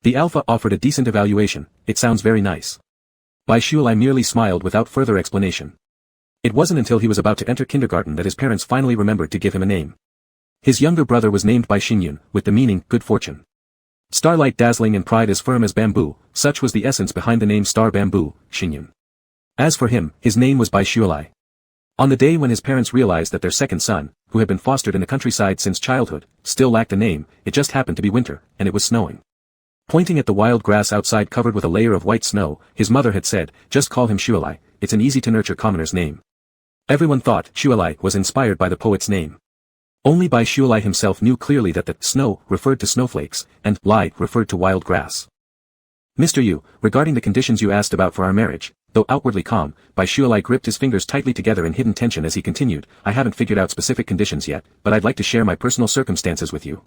The alpha offered a decent evaluation, it sounds very nice. Baishualai merely smiled without further explanation. It wasn't until he was about to enter kindergarten that his parents finally remembered to give him a name. His younger brother was named Baishinyun, with the meaning, good fortune. Starlight dazzling and pride as firm as bamboo, such was the essence behind the name Star Bamboo, Shinyun. As for him, his name was Baishualai. On the day when his parents realized that their second son, who had been fostered in the countryside since childhood, still lacked a name, it just happened to be winter, and it was snowing. Pointing at the wild grass outside covered with a layer of white snow, his mother had said, "Just call him Shualai, it's an easy-to-nurture commoner's name." Everyone thought Shualai was inspired by the poet's name. Only Baishualai himself knew clearly that the snow referred to snowflakes, and lai referred to wild grass. "Mr. Yu, regarding the conditions you asked about for our marriage," though outwardly calm, Baishualai gripped his fingers tightly together in hidden tension as he continued, "I haven't figured out specific conditions yet, but I'd like to share my personal circumstances with you.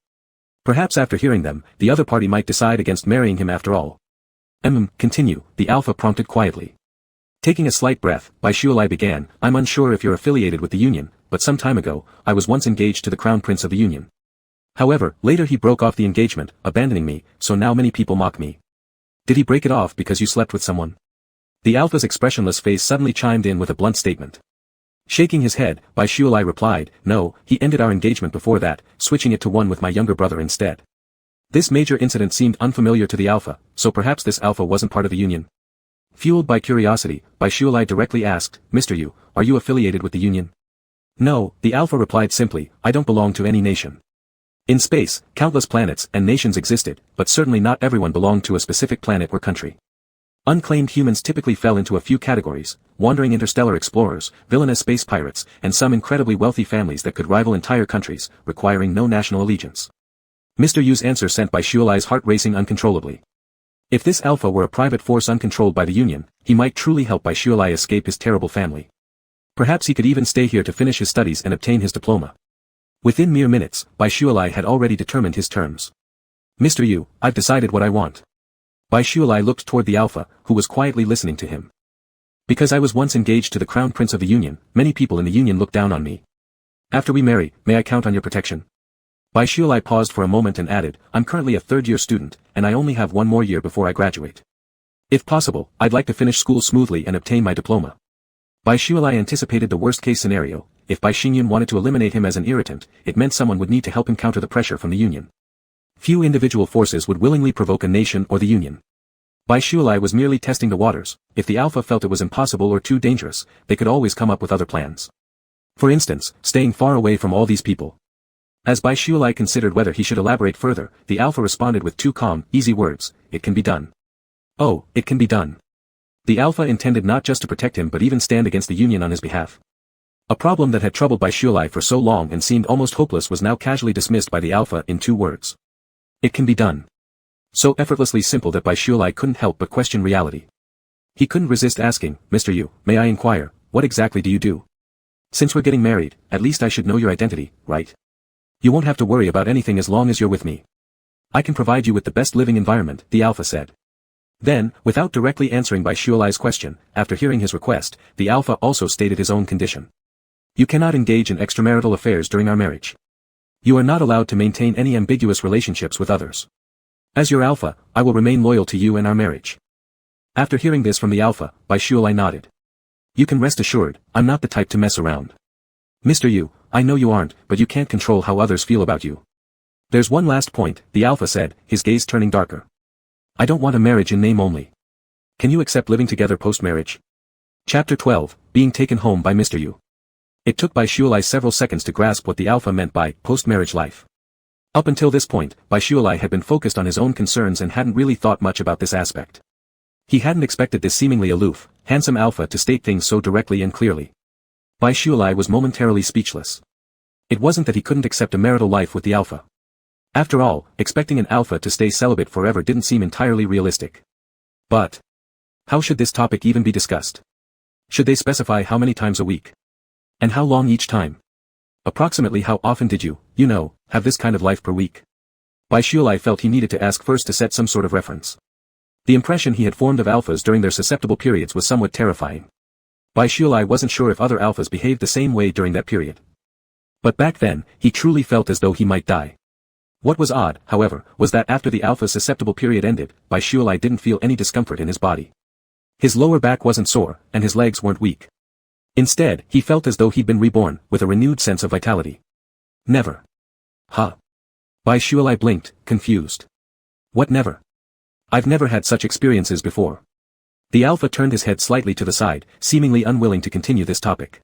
Perhaps after hearing them, the other party might decide against marrying him after all." Continue, the alpha prompted quietly. Taking a slight breath, Baishualai began, "I'm unsure if you're affiliated with the union, but some time ago, I was once engaged to the crown prince of the union. However, later he broke off the engagement, abandoning me, so now many people mock me." "Did he break it off because you slept with someone?" The alpha's expressionless face suddenly chimed in with a blunt statement. Shaking his head, Baishualai replied, "No, he ended our engagement before that, switching it to one with my younger brother instead." This major incident seemed unfamiliar to the alpha, so perhaps this alpha wasn't part of the union. Fueled by curiosity, Baishualai directly asked, "Mr. Yu, are you affiliated with the union?" "No," the alpha replied simply, "I don't belong to any nation." In space, countless planets and nations existed, but certainly not everyone belonged to a specific planet or country. Unclaimed humans typically fell into a few categories: wandering interstellar explorers, villainous space pirates, and some incredibly wealthy families that could rival entire countries, requiring no national allegiance. Mr. Yu's answer sent Baishualai's heart racing uncontrollably. If this alpha were a private force uncontrolled by the union, he might truly help Baishualai escape his terrible family. Perhaps he could even stay here to finish his studies and obtain his diploma. Within mere minutes, Baishualai had already determined his terms. "Mr. Yu, I've decided what I want." Baishualai looked toward the alpha, who was quietly listening to him. "Because I was once engaged to the crown prince of the union, many people in the union look down on me. After we marry, may I count on your protection?" Baishualai paused for a moment and added, "I'm currently a third-year student, and I only have one more year before I graduate. If possible, I'd like to finish school smoothly and obtain my diploma." Baishualai anticipated the worst-case scenario. If Baishinyun wanted to eliminate him as an irritant, it meant someone would need to help him counter the pressure from the union. Few individual forces would willingly provoke a nation or the union. Baishualai was merely testing the waters. If the alpha felt it was impossible or too dangerous, they could always come up with other plans. For instance, staying far away from all these people. As Baishualai considered whether he should elaborate further, the alpha responded with two calm, easy words, "It can be done." "Oh, it can be done." The alpha intended not just to protect him but even stand against the union on his behalf. A problem that had troubled Baishualai for so long and seemed almost hopeless was now casually dismissed by the alpha in two words. It can be done. So effortlessly simple that Baishualai couldn't help but question reality. He couldn't resist asking, "Mr. Yu, may I inquire, what exactly do you do? Since we're getting married, at least I should know your identity, right? You won't have to worry about anything as long as you're with me. I can provide you with the best living environment," the alpha said. Then, without directly answering Baishualai's question, after hearing his request, the alpha also stated his own condition. "You cannot engage in extramarital affairs during our marriage. You are not allowed to maintain any ambiguous relationships with others. As your alpha, I will remain loyal to you and our marriage." After hearing this from the alpha, Baishualai nodded. "You can rest assured, I'm not the type to mess around. Mr. Yu, I know you aren't, but you can't control how others feel about you. There's one last point," the alpha said, his gaze turning darker. "I don't want a marriage in name only. Can you accept living together post-marriage?" Chapter 12, Being Taken Home by Mr. Yu. It took Baishualai several seconds to grasp what the alpha meant by post-marriage life. Up until this point, Baishualai had been focused on his own concerns and hadn't really thought much about this aspect. He hadn't expected this seemingly aloof, handsome alpha to state things so directly and clearly. Baishualai was momentarily speechless. It wasn't that he couldn't accept a marital life with the alpha. After all, expecting an alpha to stay celibate forever didn't seem entirely realistic. But how should this topic even be discussed? Should they specify how many times a week? And how long each time? Approximately how often did you have this kind of life per week? Baishualai felt he needed to ask first to set some sort of reference. The impression he had formed of alphas during their susceptible periods was somewhat terrifying. Baishualai wasn't sure if other alphas behaved the same way during that period. But back then, he truly felt as though he might die. What was odd, however, was that after the alpha's susceptible period ended, Baishualai didn't feel any discomfort in his body. His lower back wasn't sore, and his legs weren't weak. Instead, he felt as though he'd been reborn, with a renewed sense of vitality. Never. Huh? Boylove blinked, confused. What never? I've never had such experiences before. The alpha turned his head slightly to the side, seemingly unwilling to continue this topic.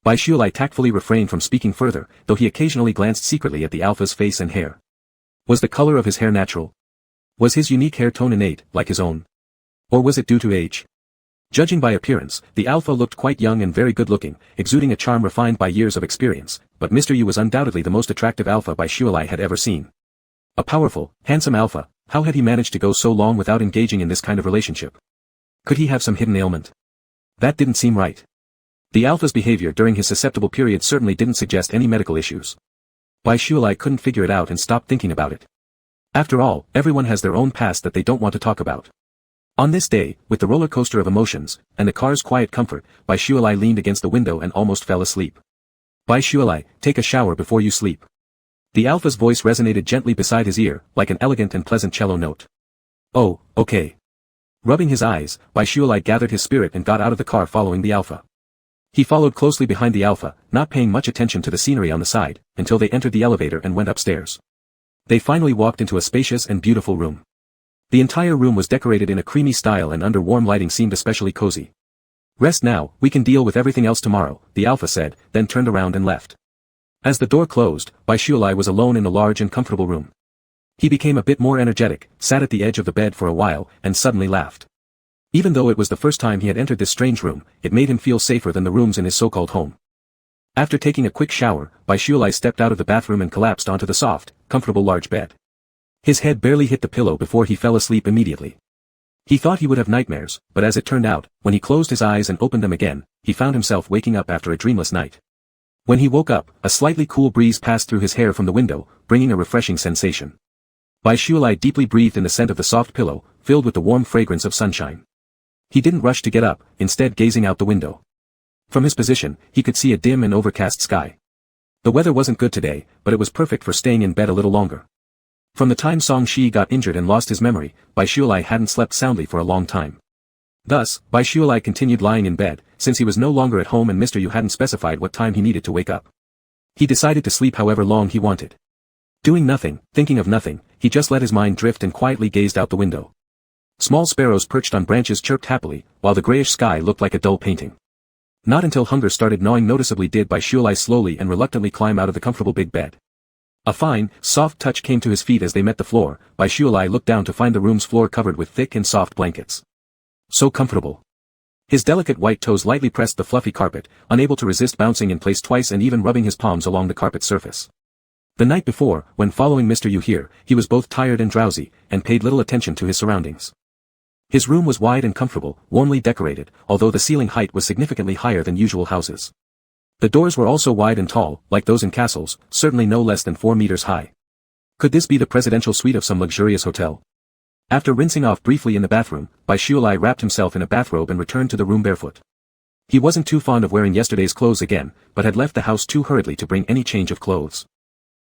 Boylove tactfully refrained from speaking further, though he occasionally glanced secretly at the alpha's face and hair. Was the color of his hair natural? Was his unique hair tone innate, like his own? Or was it due to age? Judging by appearance, the alpha looked quite young and very good-looking, exuding a charm refined by years of experience, but Mr. Yu was undoubtedly the most attractive alpha Boylove had ever seen. A powerful, handsome alpha, how had he managed to go so long without engaging in this kind of relationship? Could he have some hidden ailment? That didn't seem right. The alpha's behavior during his susceptible period certainly didn't suggest any medical issues. Boylove couldn't figure it out and stopped thinking about it. After all, everyone has their own past that they don't want to talk about. On this day, with the roller coaster of emotions, and the car's quiet comfort, Boylove leaned against the window and almost fell asleep. Boylove, take a shower before you sleep. The alpha's voice resonated gently beside his ear, like an elegant and pleasant cello note. Oh, okay. Rubbing his eyes, Boylove gathered his spirit and got out of the car following the alpha. He followed closely behind the alpha, not paying much attention to the scenery on the side, until they entered the elevator and went upstairs. They finally walked into a spacious and beautiful room. The entire room was decorated in a creamy style and under warm lighting seemed especially cozy. Rest now, we can deal with everything else tomorrow, the alpha said, then turned around and left. As the door closed, Boylove was alone in a large and comfortable room. He became a bit more energetic, sat at the edge of the bed for a while, and suddenly laughed. Even though it was the first time he had entered this strange room, it made him feel safer than the rooms in his so-called home. After taking a quick shower, Boylove stepped out of the bathroom and collapsed onto the soft, comfortable large bed. His head barely hit the pillow before he fell asleep immediately. He thought he would have nightmares, but as it turned out, when he closed his eyes and opened them again, he found himself waking up after a dreamless night. When he woke up, a slightly cool breeze passed through his hair from the window, bringing a refreshing sensation. Boylove deeply breathed in the scent of the soft pillow, filled with the warm fragrance of sunshine. He didn't rush to get up, instead gazing out the window. From his position, he could see a dim and overcast sky. The weather wasn't good today, but it was perfect for staying in bed a little longer. From the time Song Shi got injured and lost his memory, Boylove hadn't slept soundly for a long time. Thus, Boylove continued lying in bed, since he was no longer at home and Mr. Yu hadn't specified what time he needed to wake up. He decided to sleep however long he wanted. Doing nothing, thinking of nothing, he just let his mind drift and quietly gazed out the window. Small sparrows perched on branches chirped happily, while the grayish sky looked like a dull painting. Not until hunger started gnawing noticeably did Boylove slowly and reluctantly climb out of the comfortable big bed. A fine, soft touch came to his feet as they met the floor. Boylove looked down to find the room's floor covered with thick and soft blankets. So comfortable. His delicate white toes lightly pressed the fluffy carpet, unable to resist bouncing in place twice and even rubbing his palms along the carpet surface. The night before, when following Mr. Yu here, he was both tired and drowsy, and paid little attention to his surroundings. His room was wide and comfortable, warmly decorated, although the ceiling height was significantly higher than usual houses. The doors were also wide and tall, like those in castles, certainly no less than 4 meters high. Could this be the presidential suite of some luxurious hotel? After rinsing off briefly in the bathroom, Boylove wrapped himself in a bathrobe and returned to the room barefoot. He wasn't too fond of wearing yesterday's clothes again, but had left the house too hurriedly to bring any change of clothes.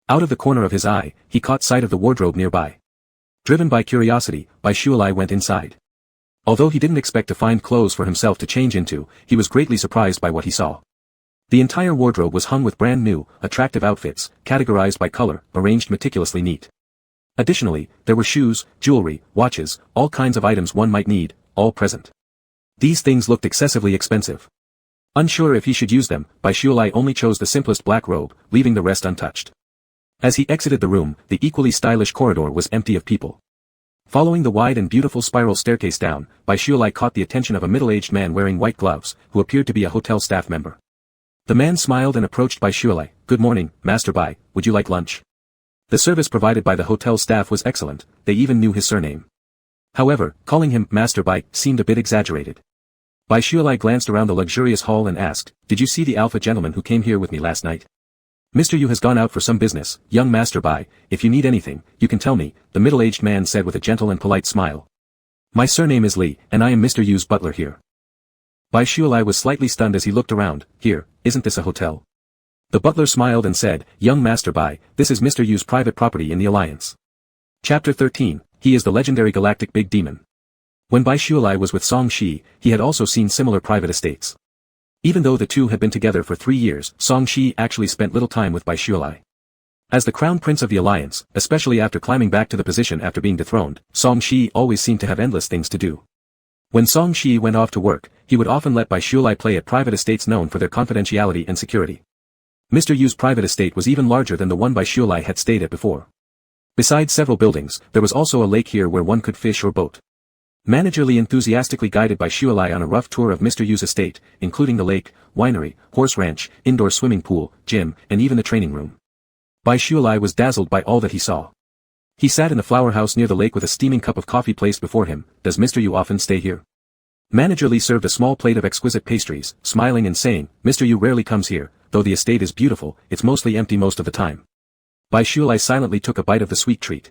Out of the corner of his eye, he caught sight of the wardrobe nearby. Driven by curiosity, Boylove went inside. Although he didn't expect to find clothes for himself to change into, he was greatly surprised by what he saw. The entire wardrobe was hung with brand new, attractive outfits, categorized by color, arranged meticulously neat. Additionally, there were shoes, jewelry, watches, all kinds of items one might need, all present. These things looked excessively expensive. Unsure if he should use them, Boylove only chose the simplest black robe, leaving the rest untouched. As he exited the room, the equally stylish corridor was empty of people. Following the wide and beautiful spiral staircase down, Boylove caught the attention of a middle-aged man wearing white gloves, who appeared to be a hotel staff member. The man smiled and approached Boylove. "Good morning, Master Bai, would you like lunch?" The service provided by the hotel staff was excellent, they even knew his surname. However, calling him Master Bai seemed a bit exaggerated. Boylove glanced around the luxurious hall and asked, "Did you see the alpha gentleman who came here with me last night?" "Mr. Yu has gone out for some business, young Master Bai, if you need anything, you can tell me," the middle-aged man said with a gentle and polite smile. "My surname is Li, and I am Mr. Yu's butler here." Boylove was slightly stunned as he looked around. "Here, isn't this a hotel?" The butler smiled and said, "Young Master Bai, this is Mr. Yu's private property in the Alliance." Chapter 13, He is the legendary galactic big demon. When Bai Shualai was with Song Shi, he had also seen similar private estates. Even though the two had been together for 3 years, Song Shi actually spent little time with Bai Shualai. As the crown prince of the alliance, especially after climbing back to the position after being dethroned, Song Shi always seemed to have endless things to do. When Song Shi went off to work, he would often let Bai Shualai play at private estates known for their confidentiality and security. Mr. Yu's private estate was even larger than the one Bai Shualai had stayed at before. Besides several buildings, there was also a lake here where one could fish or boat. Managerly enthusiastically guided Bai Shualai on a rough tour of Mr. Yu's estate, including the lake, winery, horse ranch, indoor swimming pool, gym, and even the training room. Bai Shualai was dazzled by all that he saw. He sat in the flower house near the lake with a steaming cup of coffee placed before him. Does Mr. Yu often stay here? Manager Lee served a small plate of exquisite pastries, smiling and saying, Mr. Yu rarely comes here, though the estate is beautiful, it's mostly empty most of the time. Bai Shualai silently took a bite of the sweet treat.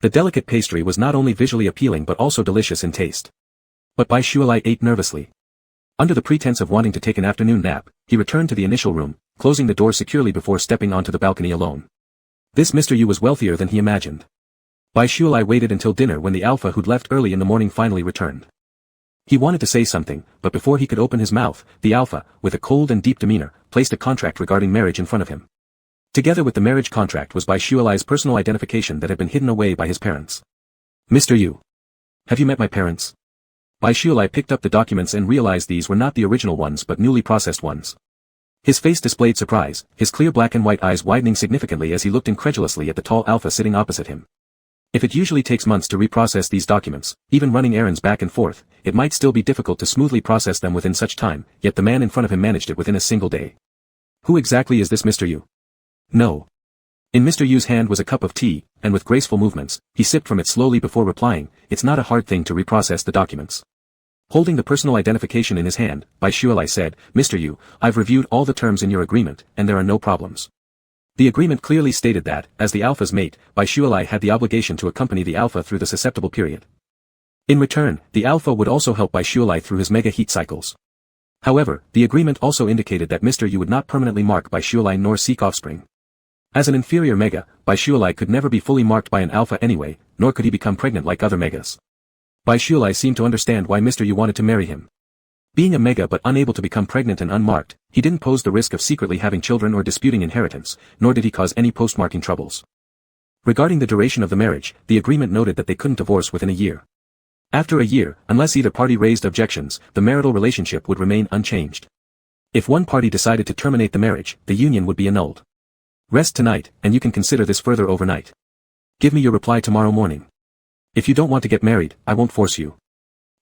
The delicate pastry was not only visually appealing but also delicious in taste. But Bai Shualai ate nervously. Under the pretense of wanting to take an afternoon nap, he returned to the initial room, closing the door securely before stepping onto the balcony alone. This Mr. Yu was wealthier than he imagined. Bai Shualai waited until dinner when the alpha who'd left early in the morning finally returned. He wanted to say something, but before he could open his mouth, the alpha, with a cold and deep demeanor, placed a contract regarding marriage in front of him. Together with the marriage contract was Bai Shualai's personal identification that had been hidden away by his parents. Mr. Yu. Have you met my parents? Bai Shualai picked up the documents and realized these were not the original ones but newly processed ones. His face displayed surprise, his clear black and white eyes widening significantly as he looked incredulously at the tall alpha sitting opposite him. If it usually takes months to reprocess these documents, even running errands back and forth, it might still be difficult to smoothly process them within such time, yet the man in front of him managed it within a single day. Who exactly is this Mr. Yu? No. In Mr. Yu's hand was a cup of tea, and with graceful movements, he sipped from it slowly before replying, it's not a hard thing to reprocess the documents. Holding the personal identification in his hand, Bai Shualai said, Mr. Yu, I've reviewed all the terms in your agreement, and there are no problems. The agreement clearly stated that, as the alpha's mate, Bai Shualai had the obligation to accompany the alpha through the susceptible period. In return, the alpha would also help Bai Shualai through his mega heat cycles. However, the agreement also indicated that Mr. Yu would not permanently mark Bai Shualai nor seek offspring. As an inferior mega, Bai Shualai could never be fully marked by an alpha anyway, nor could he become pregnant like other megas. Bai Shualai seemed to understand why Mr. Yu wanted to marry him. Being a mega but unable to become pregnant and unmarked, he didn't pose the risk of secretly having children or disputing inheritance, nor did he cause any postmarking troubles. Regarding the duration of the marriage, the agreement noted that they couldn't divorce within a year. After a year, unless either party raised objections, the marital relationship would remain unchanged. If one party decided to terminate the marriage, the union would be annulled. Rest tonight, and you can consider this further overnight. Give me your reply tomorrow morning. If you don't want to get married, I won't force you.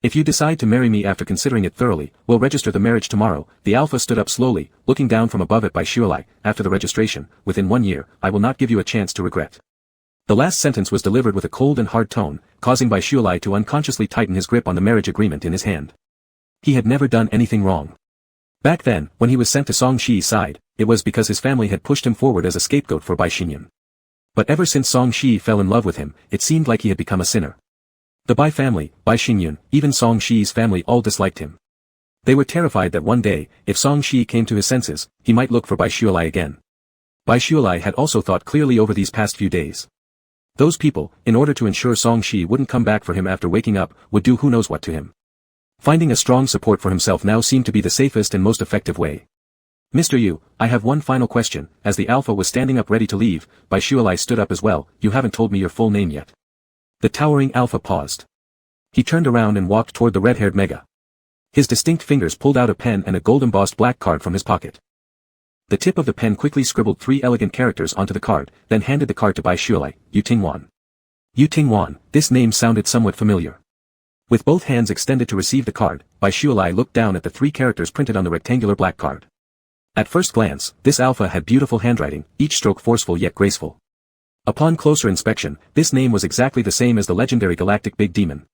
If you decide to marry me after considering it thoroughly, we'll register the marriage tomorrow. The alpha stood up slowly, looking down from above at Bai Shualai. After the registration, within 1 year, I will not give you a chance to regret. The last sentence was delivered with a cold and hard tone, causing Bai Shualai to unconsciously tighten his grip on the marriage agreement in his hand. He had never done anything wrong. Back then, when he was sent to Song Shi's side, it was because his family had pushed him forward as a scapegoat for Bai Xinyan. But ever since Song Shi fell in love with him, it seemed like he had become a sinner. The Bai family, Bai Xinyan, even Song Shi's family all disliked him. They were terrified that one day, if Song Shi came to his senses, he might look for Bai Shualai again. Bai Shualai had also thought clearly over these past few days. Those people, in order to ensure Song Shi wouldn't come back for him after waking up, would do who knows what to him. Finding a strong support for himself now seemed to be the safest and most effective way. Mr. Yu, I have one final question. As the alpha was standing up ready to leave, Bai Shualai stood up as well. You haven't told me your full name yet. The towering alpha paused. He turned around and walked toward the red-haired mega. His distinct fingers pulled out a pen and a gold-embossed black card from his pocket. The tip of the pen quickly scribbled 3 elegant characters onto the card, then handed the card to Bai Shualai. Yu Tingwan. Yu Tingwan, this name sounded somewhat familiar. With both hands extended to receive the card, Bai Shualai looked down at the 3 characters printed on the rectangular black card. At first glance, this alpha had beautiful handwriting, each stroke forceful yet graceful. Upon closer inspection, this name was exactly the same as the legendary galactic big demon.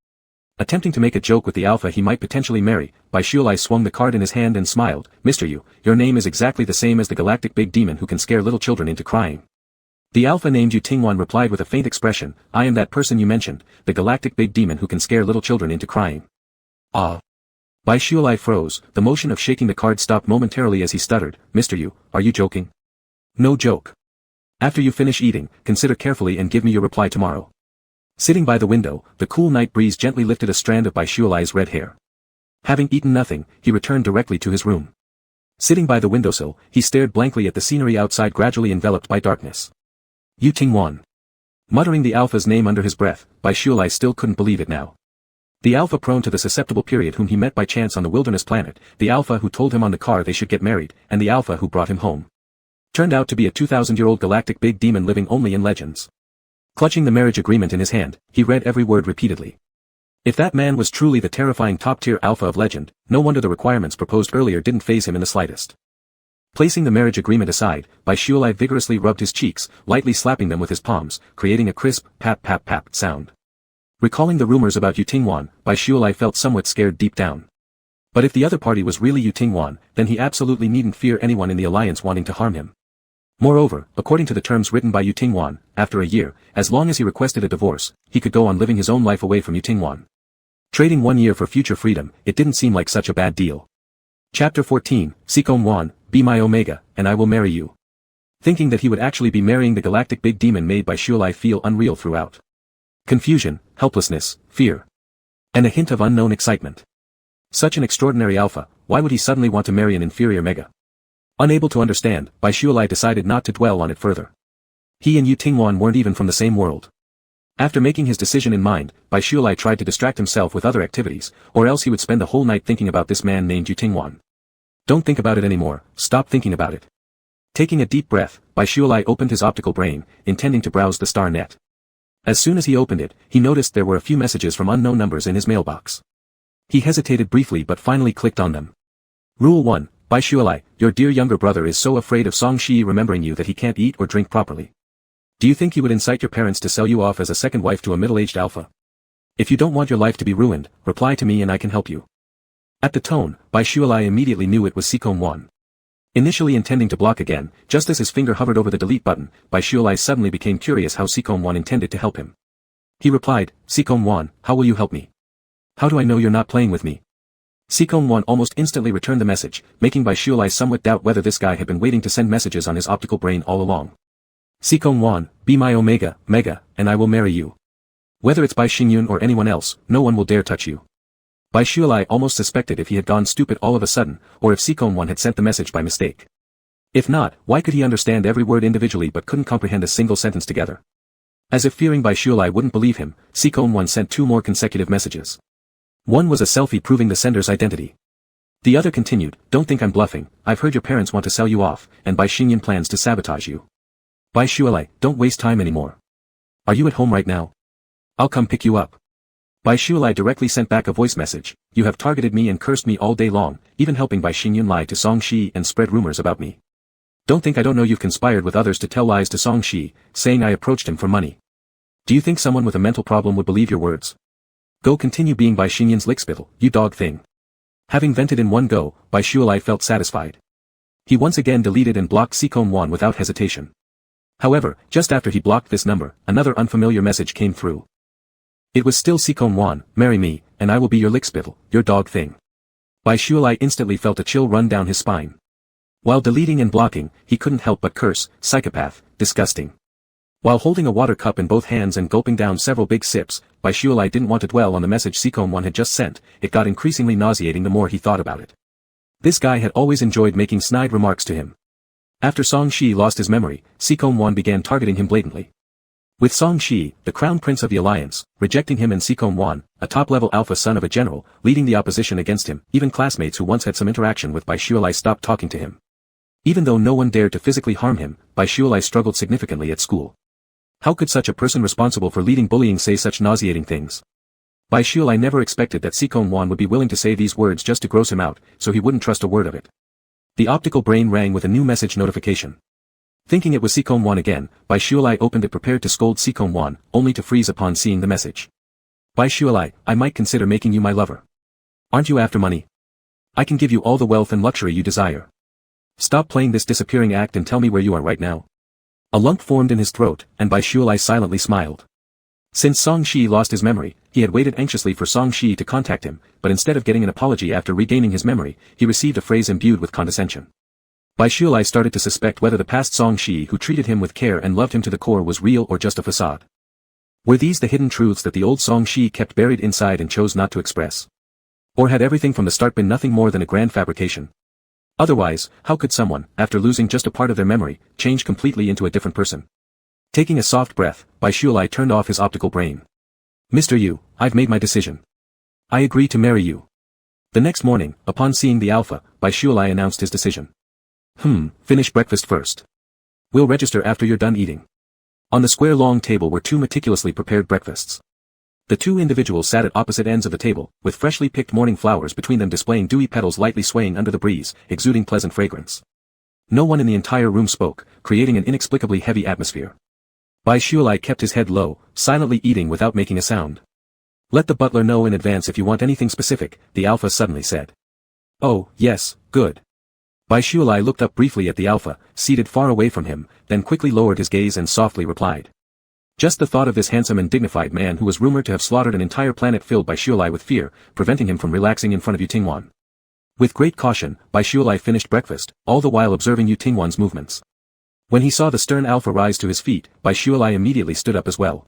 Attempting to make a joke with the alpha he might potentially marry, Bai Shualai swung the card in his hand and smiled. Mr. Yu, your name is exactly the same as the galactic big demon who can scare little children into crying. The alpha named Yu Tingwan replied with a faint expression, I am that person you mentioned, the galactic big demon who can scare little children into crying. Ah. Bai Shualai froze, the motion of shaking the card stopped momentarily as he stuttered, Mr. Yu, are you joking? No joke. After you finish eating, consider carefully and give me your reply tomorrow. Sitting by the window, the cool night breeze gently lifted a strand of Baishualai's red hair. Having eaten nothing, he returned directly to his room. Sitting by the windowsill, he stared blankly at the scenery outside gradually enveloped by darkness. Yu Tingwan. Muttering the Alpha's name under his breath, Baishualai still couldn't believe it now. The Alpha prone to the susceptible period whom he met by chance on the wilderness planet, the Alpha who told him on the car they should get married, and the Alpha who brought him home. Turned out to be a 2,000-year-old galactic big demon living only in legends. Clutching the marriage agreement in his hand, he read every word repeatedly. If that man was truly the terrifying top-tier Alpha of legend, no wonder the requirements proposed earlier didn't faze him in the slightest. Placing the marriage agreement aside, Baishualai vigorously rubbed his cheeks, lightly slapping them with his palms, creating a crisp, pap-pap-pap sound. Recalling the rumors about Yu Tingwan, Baishualai felt somewhat scared deep down. But if the other party was really Yu Tingwan, then he absolutely needn't fear anyone in the alliance wanting to harm him. Moreover, according to the terms written by Yu Tingwan, after a year, as long as he requested a divorce, he could go on living his own life away from Yu Tingwan. Trading 1 year for future freedom, it didn't seem like such a bad deal. Chapter 14, Sikon Wan, Be My Omega, and I Will Marry You. Thinking that he would actually be marrying the galactic big demon made Baishualai feel unreal throughout. Confusion, helplessness, fear. And a hint of unknown excitement. Such an extraordinary Alpha, why would he suddenly want to marry an inferior Mega? Unable to understand, Baishualai decided not to dwell on it further. He and Yu Tingwan weren't even from the same world. After making his decision in mind, Baishualai tried to distract himself with other activities, or else he would spend the whole night thinking about this man named Yu Tingwan. Don't think about it anymore, stop thinking about it. Taking a deep breath, Baishualai opened his optical brain, intending to browse the star net. As soon as he opened it, he noticed there were a few messages from unknown numbers in his mailbox. He hesitated briefly but finally clicked on them. Rule 1, Baishualai, your dear younger brother is so afraid of Song Shi remembering you that he can't eat or drink properly. Do you think he would incite your parents to sell you off as a second wife to a middle-aged Alpha? If you don't want your life to be ruined, reply to me and I can help you. At the tone, Baishualai immediately knew it was Sikon Wan. Initially intending to block again, just as his finger hovered over the delete button, Baishualai suddenly became curious how Sikon Wan intended to help him. He replied, Sikon Wan, how will you help me? How do I know you're not playing with me? Sikon Wan almost instantly returned the message, making Baishualai somewhat doubt whether this guy had been waiting to send messages on his optical brain all along. Sikon Wan, be my Omega, Mega, and I will marry you. Whether it's Bai Xingyun or anyone else, no one will dare touch you. Baishualai almost suspected if he had gone stupid all of a sudden, or if Sikon Wan had sent the message by mistake. If not, why could he understand every word individually but couldn't comprehend a single sentence together? As if fearing Baishualai wouldn't believe him, Sikon Wan sent 2 more consecutive messages. One was a selfie proving the sender's identity. The other continued, don't think I'm bluffing, I've heard your parents want to sell you off, and Bai Xingyun plans to sabotage you. Baishualai, don't waste time anymore. Are you at home right now? I'll come pick you up. Baishualai directly sent back a voice message, you have targeted me and cursed me all day long, even helping Bai Xingyun lie to Song Shi and spread rumors about me. Don't think I don't know you've conspired with others to tell lies to Song Shi, saying I approached him for money. Do you think someone with a mental problem would believe your words? Go continue being Bai Xingyun's lickspittle, you dog thing. Having vented in one go, Baishualai felt satisfied. He once again deleted and blocked Sikon Wan without hesitation. However, just after he blocked this number, another unfamiliar message came through. It was still Sikon Wan, marry me, and I will be your lickspittle, your dog thing. Baishualai instantly felt a chill run down his spine. While deleting and blocking, he couldn't help but curse, psychopath, disgusting. While holding a water cup in both hands and gulping down several big sips, Baishualai didn't want to dwell on the message Sikon Wan had just sent, it got increasingly nauseating the more he thought about it. This guy had always enjoyed making snide remarks to him. After Song Shi lost his memory, Sikon Wan began targeting him blatantly. With Song Shi, the crown prince of the alliance, rejecting him and Sikon Wan, a top-level alpha son of a general, leading the opposition against him, even classmates who once had some interaction with Baishualai stopped talking to him. Even though no one dared to physically harm him, Baishualai struggled significantly at school. How could such a person responsible for leading bullying say such nauseating things? Baishualai never expected that Sikon Wan would be willing to say these words just to gross him out, so he wouldn't trust a word of it. The optical brain rang with a new message notification. Thinking it was Sikon Wan again, Baishualai opened it prepared to scold Sikon Wan, only to freeze upon seeing the message. Baishualai, I might consider making you my lover. Aren't you after money? I can give you all the wealth and luxury you desire. Stop playing this disappearing act and tell me where you are right now. A lump formed in his throat, and Baishualai silently smiled. Since Song Shi lost his memory, he had waited anxiously for Song Shi to contact him, but instead of getting an apology after regaining his memory, he received a phrase imbued with condescension. Baishualai started to suspect whether the past Song Shi who treated him with care and loved him to the core was real or just a facade. Were these the hidden truths that the old Song Shi kept buried inside and chose not to express? Or had everything from the start been nothing more than a grand fabrication? Otherwise, how could someone, after losing just a part of their memory, change completely into a different person? Taking a soft breath, Baishuelai turned off his optical brain. Mr. Yu, I've made my decision. I agree to marry you. The next morning, upon seeing the alpha, Baishuelai announced his decision. Finish breakfast first. We'll register after you're done eating. On the square long table were two meticulously prepared breakfasts. The two individuals sat at opposite ends of the table, with freshly picked morning flowers between them displaying dewy petals lightly swaying under the breeze, exuding pleasant fragrance. No one in the entire room spoke, creating an inexplicably heavy atmosphere. Baishuelai kept his head low, silently eating without making a sound. Let the butler know in advance if you want anything specific, the alpha suddenly said. Oh, yes, good. Baishuelai looked up briefly at the alpha, seated far away from him, then quickly lowered his gaze and softly replied. Just the thought of this handsome and dignified man who was rumored to have slaughtered an entire planet filled Baishuelai with fear, preventing him from relaxing in front of Yu Tingwan. With great caution, Baishuelai finished breakfast, all the while observing Yu Tingwan's movements. When he saw the stern alpha rise to his feet, Baishuelai immediately stood up as well.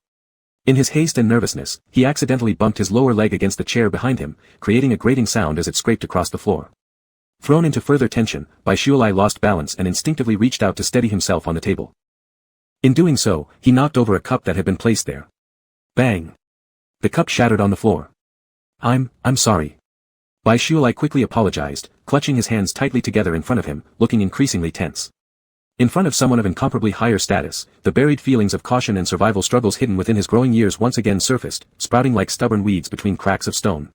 In his haste and nervousness, he accidentally bumped his lower leg against the chair behind him, creating a grating sound as it scraped across the floor. Thrown into further tension, Baishuelai lost balance and instinctively reached out to steady himself on the table. In doing so, he knocked over a cup that had been placed there. Bang! The cup shattered on the floor. I'm sorry. Baishuelai quickly apologized, clutching his hands tightly together in front of him, looking increasingly tense. In front of someone of incomparably higher status, the buried feelings of caution and survival struggles hidden within his growing years once again surfaced, sprouting like stubborn weeds between cracks of stone.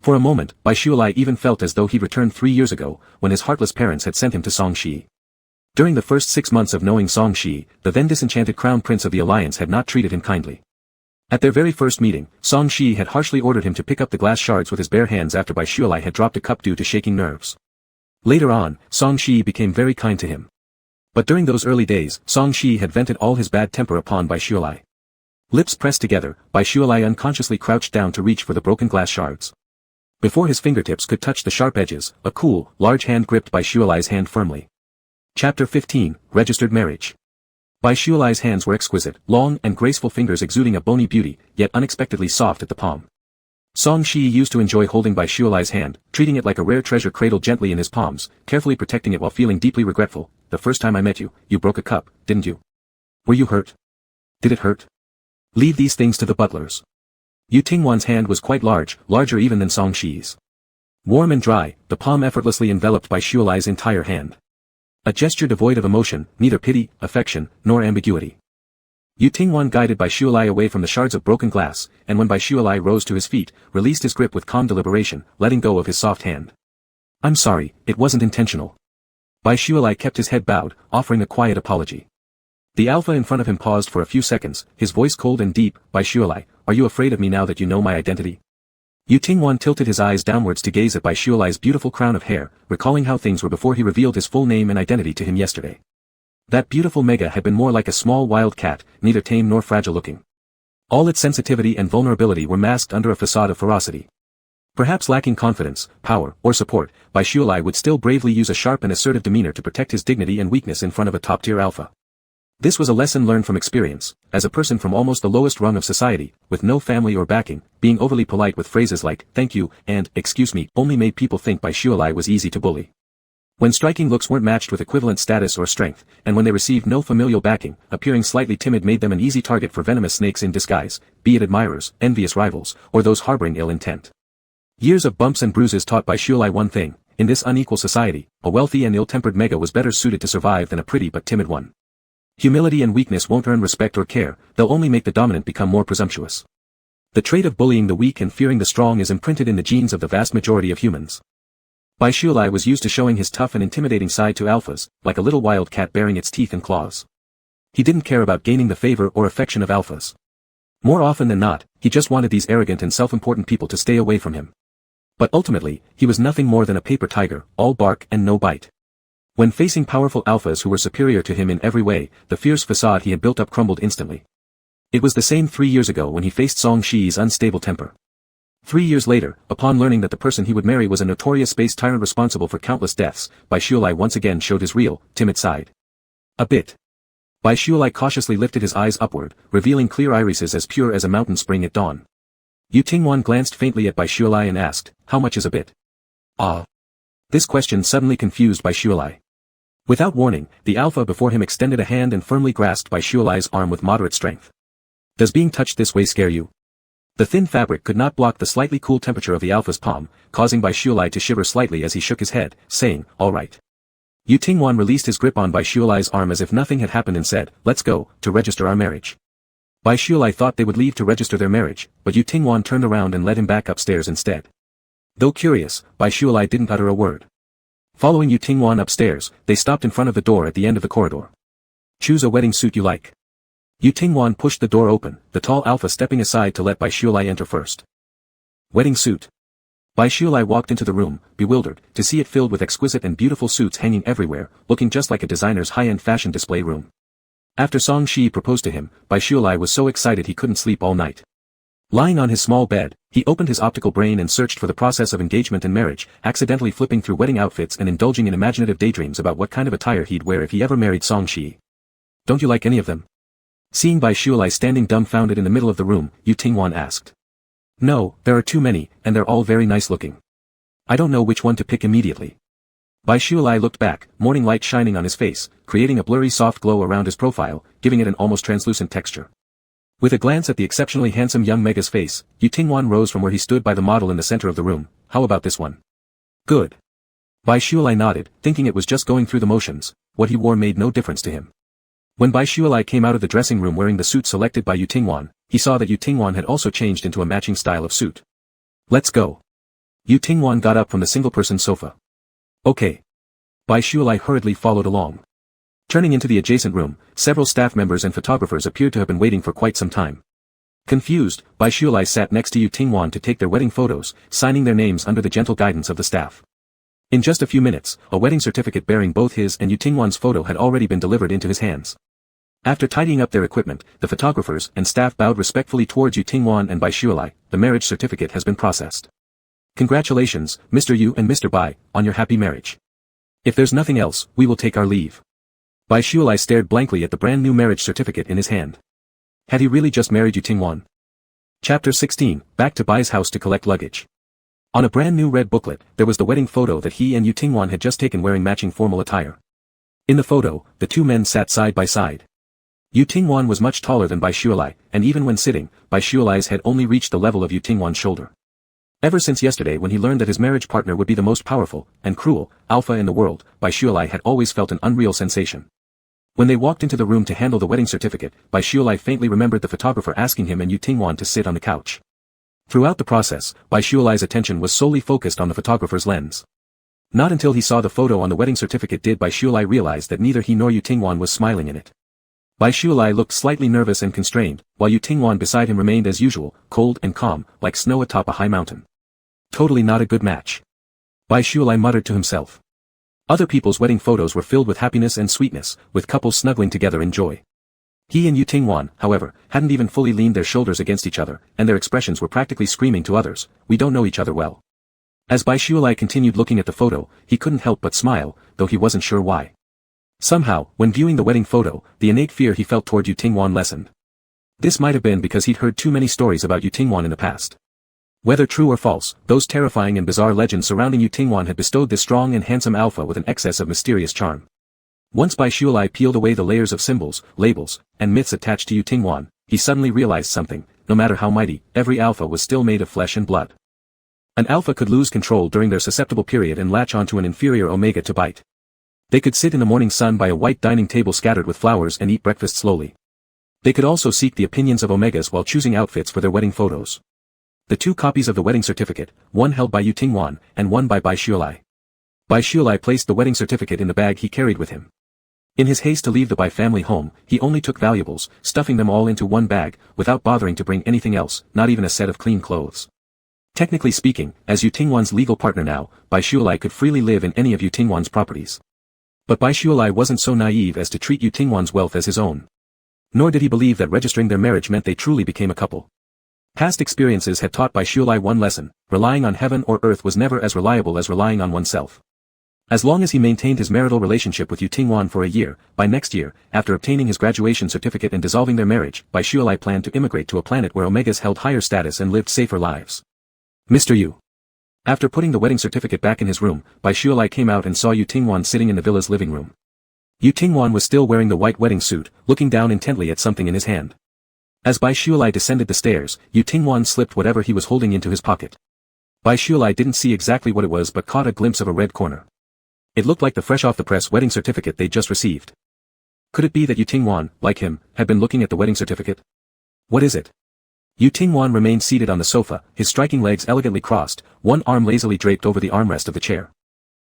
For a moment, Baishuelai even felt as though he'd returned 3 years ago, when his heartless parents had sent him to Song Shi. During the first 6 months of knowing Song Shi, the then disenchanted crown prince of the alliance had not treated him kindly. At their very first meeting, Song Shi had harshly ordered him to pick up the glass shards with his bare hands after Baishuelai had dropped a cup due to shaking nerves. Later on, Song Shi became very kind to him. But during those early days, Song Shi had vented all his bad temper upon Baishuelai. Lips pressed together, Baishuelai unconsciously crouched down to reach for the broken glass shards. Before his fingertips could touch the sharp edges, a cool, large hand gripped Baishuelai's hand firmly. Chapter 15, Registered Marriage. Baishuelai's hands were exquisite, long and graceful fingers exuding a bony beauty, yet unexpectedly soft at the palm. Song Shi used to enjoy holding Baishuelai's hand, treating it like a rare treasure cradled gently in his palms, carefully protecting it while feeling deeply regretful. The first time I met you, you broke a cup, didn't you? Were you hurt? Did it hurt? Leave these things to the butlers. Yu Tingwan's hand was quite large, larger even than Song Shi's. Warm and dry, the palm effortlessly enveloped Baishuelai's entire hand. A gesture devoid of emotion, neither pity, affection, nor ambiguity. Yu Tingwan guided Baishuelai away from the shards of broken glass, and when Baishuelai rose to his feet, released his grip with calm deliberation, letting go of his soft hand. I'm sorry, it wasn't intentional. Baishuelai kept his head bowed, offering a quiet apology. The alpha in front of him paused for a few seconds, his voice cold and deep. Baishuelai, are you afraid of me now that you know my identity? Yu Tingwan tilted his eyes downwards to gaze at Baishuelai's beautiful crown of hair, recalling how things were before he revealed his full name and identity to him yesterday. That beautiful mega had been more like a small wild cat, neither tame nor fragile looking. All its sensitivity and vulnerability were masked under a facade of ferocity. Perhaps lacking confidence, power, or support, Baishuelai would still bravely use a sharp and assertive demeanor to protect his dignity and weakness in front of a top-tier alpha. This was a lesson learned from experience, as a person from almost the lowest rung of society, with no family or backing, being overly polite with phrases like, thank you, and, excuse me, only made people think Baishuelai was easy to bully. When striking looks weren't matched with equivalent status or strength, and when they received no familial backing, appearing slightly timid made them an easy target for venomous snakes in disguise, be it admirers, envious rivals, or those harboring ill intent. Years of bumps and bruises taught Baishuelai one thing: in this unequal society, a wealthy and ill-tempered mega was better suited to survive than a pretty but timid one. Humility and weakness won't earn respect or care, they'll only make the dominant become more presumptuous. The trait of bullying the weak and fearing the strong is imprinted in the genes of the vast majority of humans. Baishuelai was used to showing his tough and intimidating side to alphas, like a little wild cat baring its teeth and claws. He didn't care about gaining the favor or affection of alphas. More often than not, he just wanted these arrogant and self-important people to stay away from him. But ultimately, he was nothing more than a paper tiger, all bark and no bite. When facing powerful alphas who were superior to him in every way, the fierce facade he had built up crumbled instantly. It was the same 3 years ago when he faced Song Shi's unstable temper. 3 years later, upon learning that the person he would marry was a notorious space tyrant responsible for countless deaths, Baishuelai once again showed his real, timid side. A bit. Bai Shualai cautiously lifted his eyes upward, revealing clear irises as pure as a mountain spring at dawn. Yu Tingwan glanced faintly at Bai Shualai and asked, "How much is a bit?" "Ah." This question suddenly confused Bai Shualai. Without warning, the alpha before him extended a hand and firmly grasped Bai Shualai's arm with moderate strength. "Does being touched this way scare you?" The thin fabric could not block the slightly cool temperature of the alpha's palm, causing Bai Shualai to shiver slightly as he shook his head, saying, "All right." Yu Tingwan released his grip on Bai Shualai's arm as if nothing had happened and said, "Let's go, to register our marriage." Bai Shualai thought they would leave to register their marriage, but Yu Tingwan turned around and led him back upstairs instead. Though curious, Bai Shualai didn't utter a word. Following Yu Tingwan upstairs, they stopped in front of the door at the end of the corridor. "Choose a wedding suit you like." Yu Tingwan pushed the door open, the tall alpha stepping aside to let Bai Shualai enter first. Wedding suit. Bai Shualai walked into the room, bewildered, to see it filled with exquisite and beautiful suits hanging everywhere, looking just like a designer's high-end fashion display room. After Song Shi proposed to him, Bai Shualai was so excited he couldn't sleep all night. Lying on his small bed, he opened his optical brain and searched for the process of engagement and marriage, accidentally flipping through wedding outfits and indulging in imaginative daydreams about what kind of attire he'd wear if he ever married Song Shi. "Don't you like any of them?" Seeing Bai Shualai standing dumbfounded in the middle of the room, Yu Tingwan asked. "No, there are too many, and they're all very nice looking. I don't know which one to pick immediately." Bai Shualai looked back, morning light shining on his face, creating a blurry soft glow around his profile, giving it an almost translucent texture. With a glance at the exceptionally handsome young Mega's face, Yu Tingwan rose from where he stood by the model in the center of the room. "How about this one?" "Good." Bai Shualai nodded, thinking it was just going through the motions. What he wore made no difference to him. When Bai Shualai came out of the dressing room wearing the suit selected by Yu Tingwan, he saw that Yu Tingwan had also changed into a matching style of suit. "Let's go." Yu Tingwan got up from the single-person sofa. "Okay." Bai Shualai hurriedly followed along. Turning into the adjacent room, several staff members and photographers appeared to have been waiting for quite some time. Confused, Bai Shualai sat next to Yu Tingwan to take their wedding photos, signing their names under the gentle guidance of the staff. In just a few minutes, a wedding certificate bearing both his and Yu Tingwan's photo had already been delivered into his hands. After tidying up their equipment, the photographers and staff bowed respectfully towards Yu Tingwan and Bai Shualai. "The marriage certificate has been processed. Congratulations, Mr. Yu and Mr. Bai, on your happy marriage. If there's nothing else, we will take our leave." Bai Shualai stared blankly at the brand new marriage certificate in his hand. Had he really just married Yu Tingwan? Chapter 16, Back to Bai's house to collect luggage. On a brand new red booklet, there was the wedding photo that he and Yu Tingwan had just taken wearing matching formal attire. In the photo, the two men sat side by side. Yu Tingwan was much taller than Bai Shualai, and even when sitting, Bai Shualai's head only reached the level of Yu Tingwan's shoulder. Ever since yesterday when he learned that his marriage partner would be the most powerful, and cruel, alpha in the world, Bai Shualai had always felt an unreal sensation. When they walked into the room to handle the wedding certificate, Bai Shualai faintly remembered the photographer asking him and Yu Tingwan to sit on the couch. Throughout the process, Bai Shualai's attention was solely focused on the photographer's lens. Not until he saw the photo on the wedding certificate did Bai Shualai realize that neither he nor Yu Tingwan was smiling in it. Bai Shualai looked slightly nervous and constrained, while Yu Tingwan beside him remained as usual, cold and calm, like snow atop a high mountain. Totally not a good match. Bai Shualai muttered to himself. Other people's wedding photos were filled with happiness and sweetness, with couples snuggling together in joy. He and Yu Tingwan, however, hadn't even fully leaned their shoulders against each other, and their expressions were practically screaming to others, "We don't know each other well." As Bai Shualai continued looking at the photo, he couldn't help but smile, though he wasn't sure why. Somehow, when viewing the wedding photo, the innate fear he felt toward Yu Tingwan lessened. This might have been because he'd heard too many stories about Yu Tingwan in the past. Whether true or false, those terrifying and bizarre legends surrounding Yu Tingwan had bestowed this strong and handsome alpha with an excess of mysterious charm. Once Bai Shualai peeled away the layers of symbols, labels, and myths attached to Yu Tingwan, he suddenly realized something: no matter how mighty, every alpha was still made of flesh and blood. An alpha could lose control during their susceptible period and latch onto an inferior omega to bite. They could sit in the morning sun by a white dining table scattered with flowers and eat breakfast slowly. They could also seek the opinions of omegas while choosing outfits for their wedding photos. The two copies of the wedding certificate, one held by Yu Tingwan, and one by Bai Shualai. Bai Shualai placed the wedding certificate in the bag he carried with him. In his haste to leave the Bai family home, he only took valuables, stuffing them all into one bag, without bothering to bring anything else, not even a set of clean clothes. Technically speaking, as Yu Tingwan's legal partner now, Bai Shualai could freely live in any of Yu Tingwan's properties. But Bai Shualai wasn't so naive as to treat Yu Tingwan's wealth as his own. Nor did he believe that registering their marriage meant they truly became a couple. Past experiences had taught Bai Shualai one lesson: relying on heaven or earth was never as reliable as relying on oneself. As long as he maintained his marital relationship with Yu Tingwan for a year, by next year, after obtaining his graduation certificate and dissolving their marriage, Bai Shualai planned to immigrate to a planet where omegas held higher status and lived safer lives. Mr. Yu. After putting the wedding certificate back in his room, Bai Shualai came out and saw Yu Tingwan sitting in the villa's living room. Yu Tingwan was still wearing the white wedding suit, looking down intently at something in his hand. As Bai Shualai descended the stairs, Yu Tingwan slipped whatever he was holding into his pocket. Bai Shualai didn't see exactly what it was but caught a glimpse of a red corner. It looked like the fresh-off-the-press wedding certificate they'd just received. Could it be that Yu Tingwan, like him, had been looking at the wedding certificate? What is it? Yu Tingwan remained seated on the sofa, his striking legs elegantly crossed, one arm lazily draped over the armrest of the chair.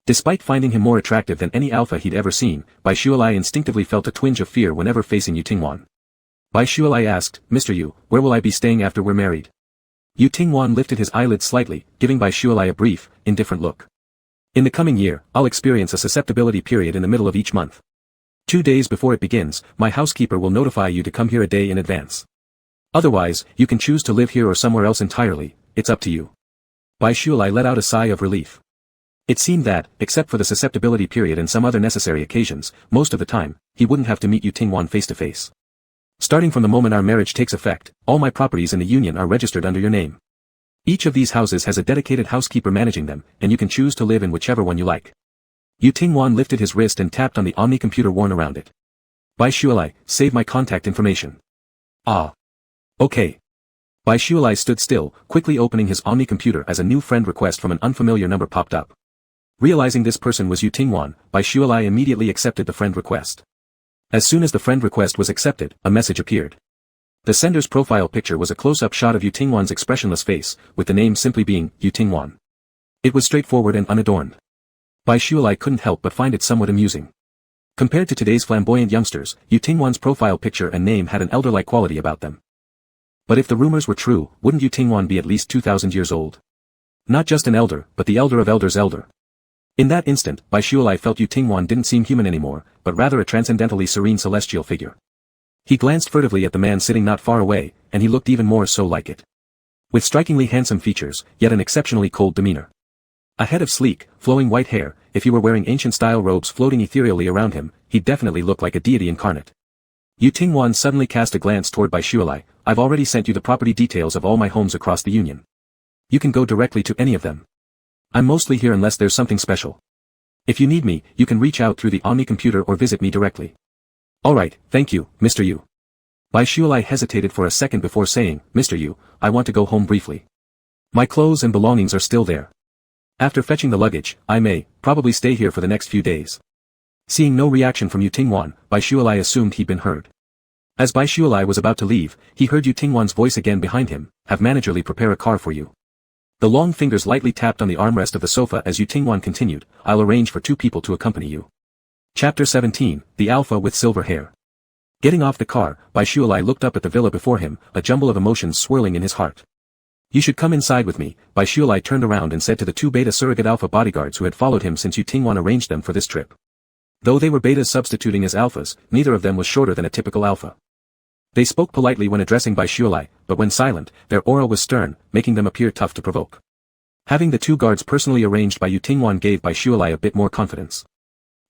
Despite finding him more attractive than any alpha he'd ever seen, Bai Shualai instinctively felt a twinge of fear whenever facing Yu Tingwan. Bai Shualai asked, "Mr. Yu, where will I be staying after we're married?" Yu Tingwan lifted his eyelids slightly, giving Bai Shualai a brief, indifferent look. "In the coming year, I'll experience a susceptibility period in the middle of each month. 2 days before it begins, my housekeeper will notify you to come here a day in advance. Otherwise, you can choose to live here or somewhere else entirely, it's up to you." Bai Shualai let out a sigh of relief. It seemed that, except for the susceptibility period and some other necessary occasions, most of the time, he wouldn't have to meet Yu Tingwan face to face. "Starting from the moment our marriage takes effect, all my properties in the union are registered under your name. Each of these houses has a dedicated housekeeper managing them, and you can choose to live in whichever one you like." Yu Tingwan lifted his wrist and tapped on the Omni computer worn around it. "Bai Shualai, save my contact information." "Ah. Okay." Bai Shualai stood still, quickly opening his Omni computer as a new friend request from an unfamiliar number popped up. Realizing this person was Yu Tingwan, Bai Shualai immediately accepted the friend request. As soon as the friend request was accepted, a message appeared. The sender's profile picture was a close-up shot of Yu Tingwan's expressionless face, with the name simply being Yu Tingwan. It was straightforward and unadorned. Bai Shualai couldn't help but find it somewhat amusing. Compared to today's flamboyant youngsters, Yu Tingwan's profile picture and name had an elder-like quality about them. But if the rumors were true, wouldn't Yu Tingwan be at least 2,000 years old? Not just an elder, but the elder of elders' elder. In that instant, Bai Shualai felt Yu Tingwan didn't seem human anymore, but rather a transcendentally serene celestial figure. He glanced furtively at the man sitting not far away, and he looked even more so like it. With strikingly handsome features, yet an exceptionally cold demeanor. A head of sleek, flowing white hair, if he were wearing ancient-style robes floating ethereally around him, he'd definitely look like a deity incarnate. Yu Tingwan suddenly cast a glance toward Bai Shualai. "I've already sent you the property details of all my homes across the Union. You can go directly to any of them. I'm mostly here unless there's something special. If you need me, you can reach out through the Omni computer or visit me directly." "Alright, thank you, Mr. Yu." Bai Shualai hesitated for a second before saying, "Mr. Yu, I want to go home briefly. My clothes and belongings are still there. After fetching the luggage, I may, probably stay here for the next few days." Seeing no reaction from Yu Tingwan, Bai Shualai assumed he'd been heard. As Bai Shualai was about to leave, he heard Yu Tingwan's voice again behind him, "Have managerly prepare a car for you." The long fingers lightly tapped on the armrest of the sofa as Yu Tingwan continued, "I'll arrange for 2 people to accompany you." Chapter 17, The Alpha with Silver Hair. Getting off the car, Bai Shualai looked up at the villa before him, a jumble of emotions swirling in his heart. "You should come inside with me." Bai Shualai turned around and said to the 2 beta surrogate alpha bodyguards who had followed him since Yu Tingwan arranged them for this trip. Though they were betas substituting as alphas, neither of them was shorter than a typical alpha. They spoke politely when addressing Bai Shualai, but when silent, their aura was stern, making them appear tough to provoke. Having the 2 guards personally arranged by Yu Tingwan gave Bai Shualai a bit more confidence.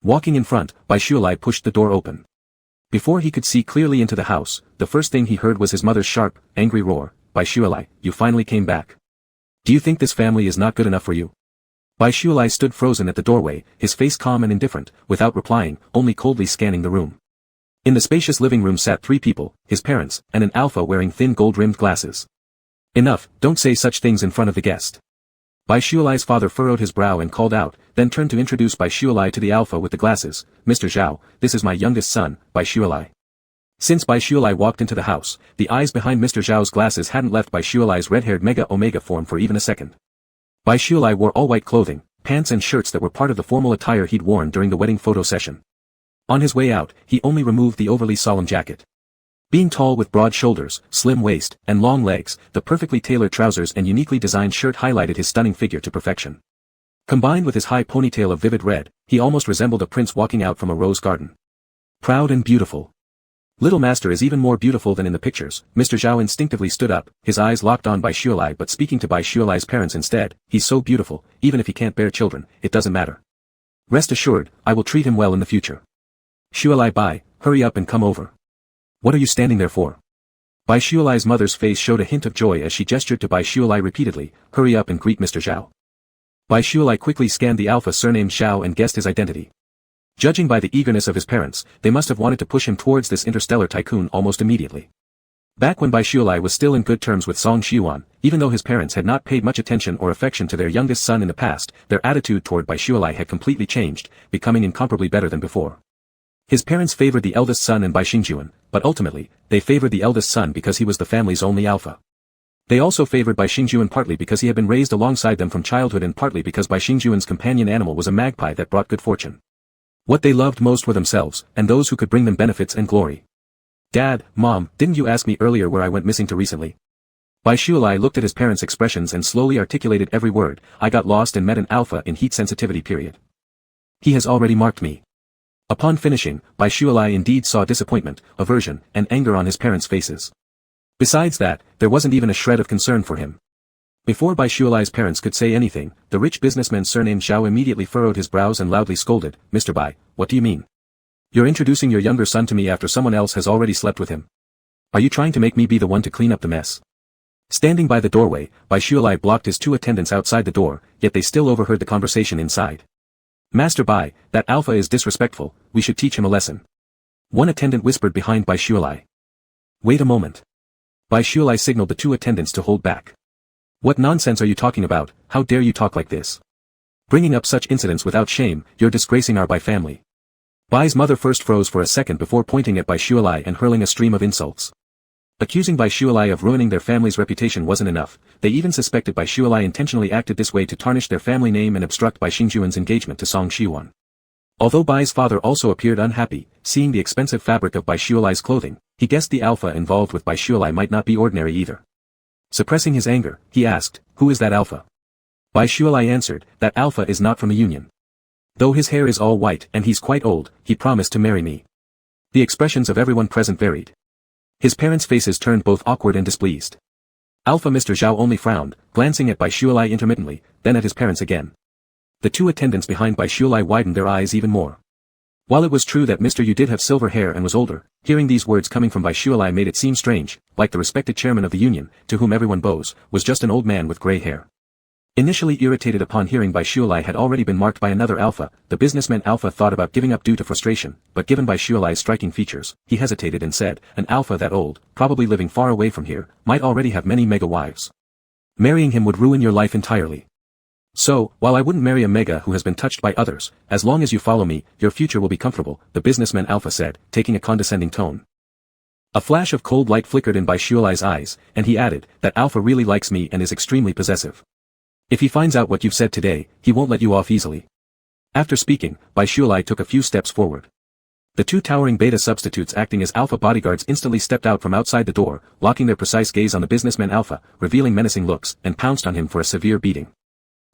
Walking in front, Bai Shualai pushed the door open. Before he could see clearly into the house, the first thing he heard was his mother's sharp, angry roar, "Bai Shualai, you finally came back. Do you think this family is not good enough for you?" Bai Shualai stood frozen at the doorway, his face calm and indifferent, without replying, only coldly scanning the room. In the spacious living room sat 3 people, his parents, and an alpha wearing thin gold-rimmed glasses. "Enough, don't say such things in front of the guest." Bai Shualai's father furrowed his brow and called out, then turned to introduce Bai Shualai to the alpha with the glasses, "Mr. Zhao, this is my youngest son, Bai Shualai." Since Bai Shualai walked into the house, the eyes behind Mr. Zhao's glasses hadn't left Bai Shualai's red-haired Mega-Omega form for even a second. Bai Shualai wore all-white clothing, pants and shirts that were part of the formal attire he'd worn during the wedding photo session. On his way out, he only removed the overly solemn jacket. Being tall with broad shoulders, slim waist, and long legs, the perfectly tailored trousers and uniquely designed shirt highlighted his stunning figure to perfection. Combined with his high ponytail of vivid red, he almost resembled a prince walking out from a rose garden. Proud and beautiful. "Little master is even more beautiful than in the pictures." Mr. Zhao instinctively stood up, his eyes locked on Bai Shualai, but speaking to Bai Shualai's parents instead, "He's so beautiful, even if he can't bear children, it doesn't matter." Rest assured, I will treat him well in the future. Shualai Bai, hurry up and come over. What are you standing there for? Bai Shualai's mother's face showed a hint of joy as she gestured to Bai Shualai repeatedly, hurry up and greet Mr. Zhao. Bai Shualai quickly scanned the alpha surnamed Zhao and guessed his identity. Judging by the eagerness of his parents, they must have wanted to push him towards this interstellar tycoon almost immediately. Back when Bai Shualai was still in good terms with Song Xiuan, even though his parents had not paid much attention or affection to their youngest son in the past, their attitude toward Bai Shualai had completely changed, becoming incomparably better than before. His parents favored the eldest son and Bai Xingjuan, but ultimately, they favored the eldest son because he was the family's only alpha. They also favored Bai Xingjuan partly because he had been raised alongside them from childhood and partly because Bai Xingjuan's companion animal was a magpie that brought good fortune. What they loved most were themselves, and those who could bring them benefits and glory. Dad, Mom, didn't you ask me earlier where I went missing to recently? Bai Shualai looked at his parents' expressions and slowly articulated every word. I got lost and met an alpha in heat sensitivity period. He has already marked me. Upon finishing, Bai Shualai indeed saw disappointment, aversion, and anger on his parents' faces. Besides that, there wasn't even a shred of concern for him. Before Bai Shualai's parents could say anything, the rich businessman surnamed Zhao immediately furrowed his brows and loudly scolded, Mr. Bai, what do you mean? You're introducing your younger son to me after someone else has already slept with him. Are you trying to make me be the one to clean up the mess? Standing by the doorway, Bai Shualai blocked his two attendants outside the door, yet they still overheard the conversation inside. Master Bai, that alpha is disrespectful, we should teach him a lesson. One attendant whispered behind Bai Shualai. Wait a moment. Bai Shualai signaled the two attendants to hold back. What nonsense are you talking about? How dare you talk like this? Bringing up such incidents without shame, you're disgracing our Bai family. Bai's mother first froze for a second before pointing at Bai Shualai and hurling a stream of insults. Accusing Bai Shualai of ruining their family's reputation wasn't enough, they even suspected Bai Shualai intentionally acted this way to tarnish their family name and obstruct Bai Xingjuan's engagement to Song Xiuan. Although Bai's father also appeared unhappy, seeing the expensive fabric of Bai Shualai's clothing, he guessed the alpha involved with Bai Shualai might not be ordinary either. Suppressing his anger, he asked, who is that alpha? Bai Shualai answered, that alpha is not from a union. Though his hair is all white and he's quite old, he promised to marry me. The expressions of everyone present varied. His parents' faces turned both awkward and displeased. Alpha Mr. Zhao only frowned, glancing at Bai Shualai intermittently, then at his parents again. The two attendants behind Bai Shualai widened their eyes even more. While it was true that Mr. Yu did have silver hair and was older, hearing these words coming from Bai Shualai made it seem strange, like the respected chairman of the union, to whom everyone bows, was just an old man with grey hair. Initially irritated upon hearing Bai Shualai had already been marked by another alpha, the businessman alpha thought about giving up due to frustration, but given Bai Shualai's striking features, he hesitated and said, an alpha that old, probably living far away from here, might already have many mega wives. Marrying him would ruin your life entirely. So, while I wouldn't marry a mega who has been touched by others, as long as you follow me, your future will be comfortable, the businessman alpha said, taking a condescending tone. A flash of cold light flickered in Bai Shualai's eyes, and he added, that alpha really likes me and is extremely possessive. If he finds out what you've said today, he won't let you off easily. After speaking, Bai Shualai took a few steps forward. The two towering beta substitutes acting as alpha bodyguards instantly stepped out from outside the door, locking their precise gaze on the businessman alpha, revealing menacing looks, and pounced on him for a severe beating.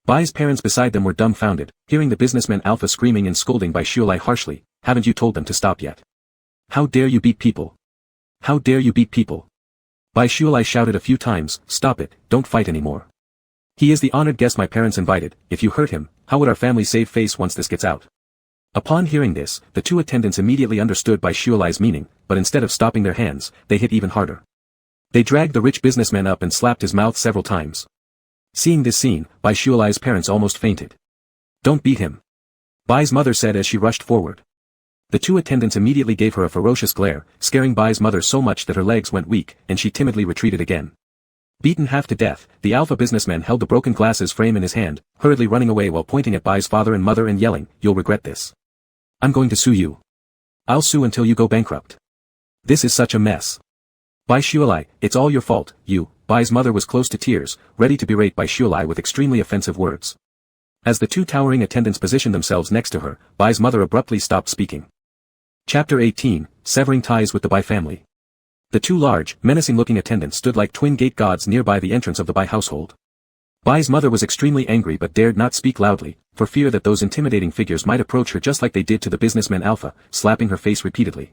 Bai's parents beside them were dumbfounded, hearing the businessman alpha screaming and scolding Bai Shualai harshly, haven't you told them to stop yet? How dare you beat people? How dare you beat people? Bai Shualai shouted a few times, stop it, don't fight anymore. He is the honored guest my parents invited, if you hurt him, how would our family save face once this gets out? Upon hearing this, the two attendants immediately understood Bai Shualai's meaning, but instead of stopping their hands, they hit even harder. They dragged the rich businessman up and slapped his mouth several times. Seeing this scene, Bai Shualai's parents almost fainted. Don't beat him. Bai's mother said as she rushed forward. The two attendants immediately gave her a ferocious glare, scaring Bai's mother so much that her legs went weak, and she timidly retreated again. Beaten half to death, the alpha businessman held the broken glasses frame in his hand, hurriedly running away while pointing at Bai's father and mother and yelling, you'll regret this. I'm going to sue you. I'll sue until you go bankrupt. This is such a mess. Bai Shualai, it's all your fault, you. Bai's mother was close to tears, ready to berate Bai Shualai with extremely offensive words. As the two towering attendants positioned themselves next to her, Bai's mother abruptly stopped speaking. Chapter 18, Severing Ties with the Bai Family. The two large, menacing-looking attendants stood like twin gate gods nearby the entrance of the Bai household. Bai's mother was extremely angry but dared not speak loudly, for fear that those intimidating figures might approach her just like they did to the businessman alpha, slapping her face repeatedly.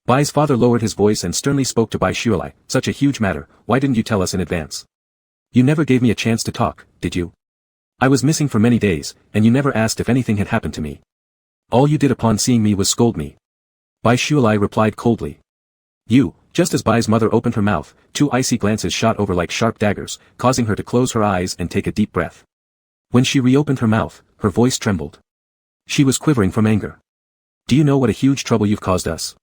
Bai's father lowered his voice and sternly spoke to Bai Shualai, such a huge matter, why didn't you tell us in advance? You never gave me a chance to talk, did you? I was missing for many days, and you never asked if anything had happened to me. All you did upon seeing me was scold me. Bai Shualai replied coldly. You, just as Bai's mother opened her mouth, two icy glances shot over like sharp daggers, causing her to close her eyes and take a deep breath. When she reopened her mouth, her voice trembled. She was quivering from anger. Do you know what a huge trouble you've caused us?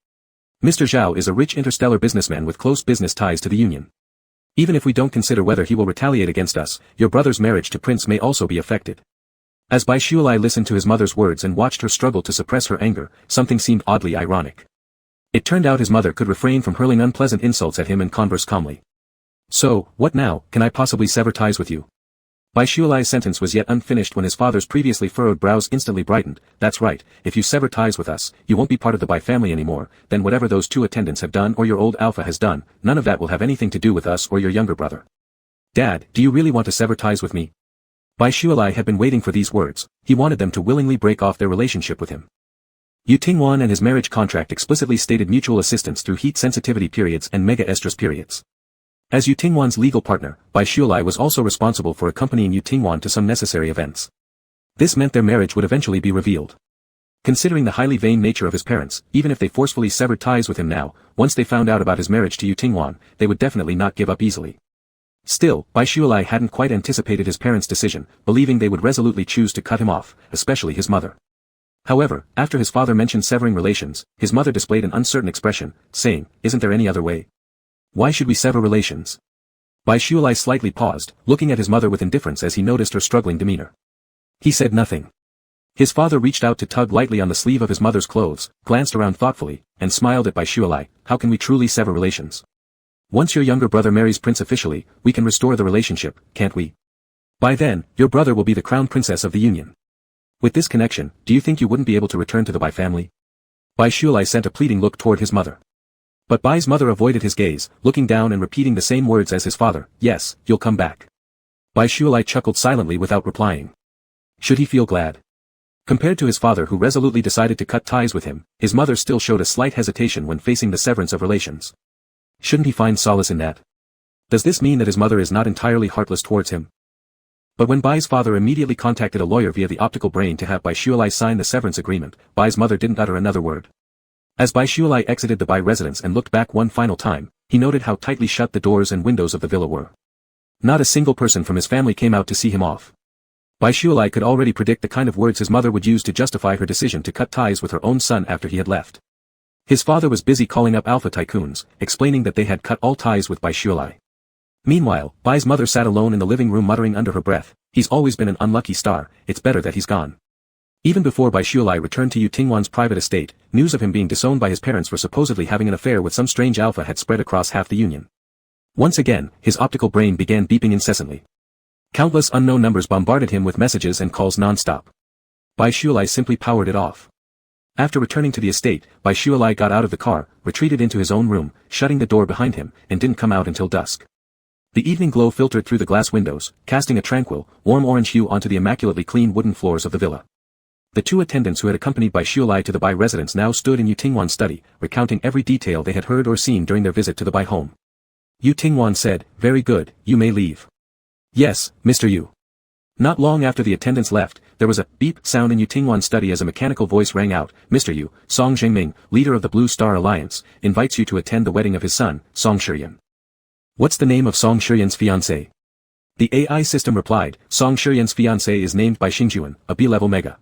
Mr. Zhao is a rich interstellar businessman with close business ties to the Union. Even if we don't consider whether he will retaliate against us, your brother's marriage to Prince may also be affected. As Bai Shualai listened to his mother's words and watched her struggle to suppress her anger, something seemed oddly ironic. It turned out his mother could refrain from hurling unpleasant insults at him and converse calmly. So, what now, can I possibly sever ties with you? Bai Shualai's sentence was yet unfinished when his father's previously furrowed brows instantly brightened. That's right, if you sever ties with us, you won't be part of the Bai family anymore, then whatever those two attendants have done or your old alpha has done, none of that will have anything to do with us or your younger brother. Dad, do you really want to sever ties with me? Bai Shualai had been waiting for these words. He wanted them to willingly break off their relationship with him. Yu Tingwan and his marriage contract explicitly stated mutual assistance through heat sensitivity periods and mega-estrus periods. As Yu Tingwan's legal partner, Bai Shualai was also responsible for accompanying Yu Tingwan to some necessary events. This meant their marriage would eventually be revealed. Considering the highly vain nature of his parents, even if they forcefully severed ties with him now, once they found out about his marriage to Yu Tingwan, they would definitely not give up easily. Still, Bai Shualai hadn't quite anticipated his parents' decision, believing they would resolutely choose to cut him off, especially his mother. However, after his father mentioned severing relations, his mother displayed an uncertain expression, saying, "Isn't there any other way? Why should we sever relations?" Bai Shualai slightly paused, looking at his mother with indifference as he noticed her struggling demeanor. He said nothing. His father reached out to tug lightly on the sleeve of his mother's clothes, glanced around thoughtfully, and smiled at Bai Shualai. How can we truly sever relations? Once your younger brother marries Prince officially, we can restore the relationship, can't we? By then, your brother will be the crown princess of the Union. With this connection, do you think you wouldn't be able to return to the Bai family? Bai Shualai sent a pleading look toward his mother. But Bai's mother avoided his gaze, looking down and repeating the same words as his father. Yes, you'll come back. Bai Shualai chuckled silently without replying. Should he feel glad? Compared to his father who resolutely decided to cut ties with him, his mother still showed a slight hesitation when facing the severance of relations. Shouldn't he find solace in that? Does this mean that his mother is not entirely heartless towards him? But when Bai's father immediately contacted a lawyer via the optical brain to have Bai Shualai sign the severance agreement, Bai's mother didn't utter another word. As Bai Shualai exited the Bai residence and looked back one final time, he noted how tightly shut the doors and windows of the villa were. Not a single person from his family came out to see him off. Bai Shualai could already predict the kind of words his mother would use to justify her decision to cut ties with her own son after he had left. His father was busy calling up alpha tycoons, explaining that they had cut all ties with Bai Shualai. Meanwhile, Bai's mother sat alone in the living room muttering under her breath, "He's always been an unlucky star, it's better that he's gone." Even before Bai Shualai returned to Yu Tingwan's private estate, news of him being disowned by his parents for supposedly having an affair with some strange alpha had spread across half the Union. Once again, his optical brain began beeping incessantly. Countless unknown numbers bombarded him with messages and calls non-stop. Bai Shualai simply powered it off. After returning to the estate, Bai Shualai got out of the car, retreated into his own room, shutting the door behind him, and didn't come out until dusk. The evening glow filtered through the glass windows, casting a tranquil, warm orange hue onto the immaculately clean wooden floors of the villa. The two attendants who had accompanied Bai Shualai to the Bai residence now stood in Yu Tingwan's study, recounting every detail they had heard or seen during their visit to the Bai home. Yu Tingwan said, "Very good, you may leave." "Yes, Mr. Yu." Not long after the attendants left, there was a beep sound in Yu Tingwan's study as a mechanical voice rang out. "Mr. Yu, Song Zhengming, leader of the Blue Star Alliance, invites you to attend the wedding of his son, Song Shiyan." "What's the name of Song Shiyan's fiancé?" The AI system replied, "Song Shiyan's fiancé is named Bai Xingjuan, a B-level mega.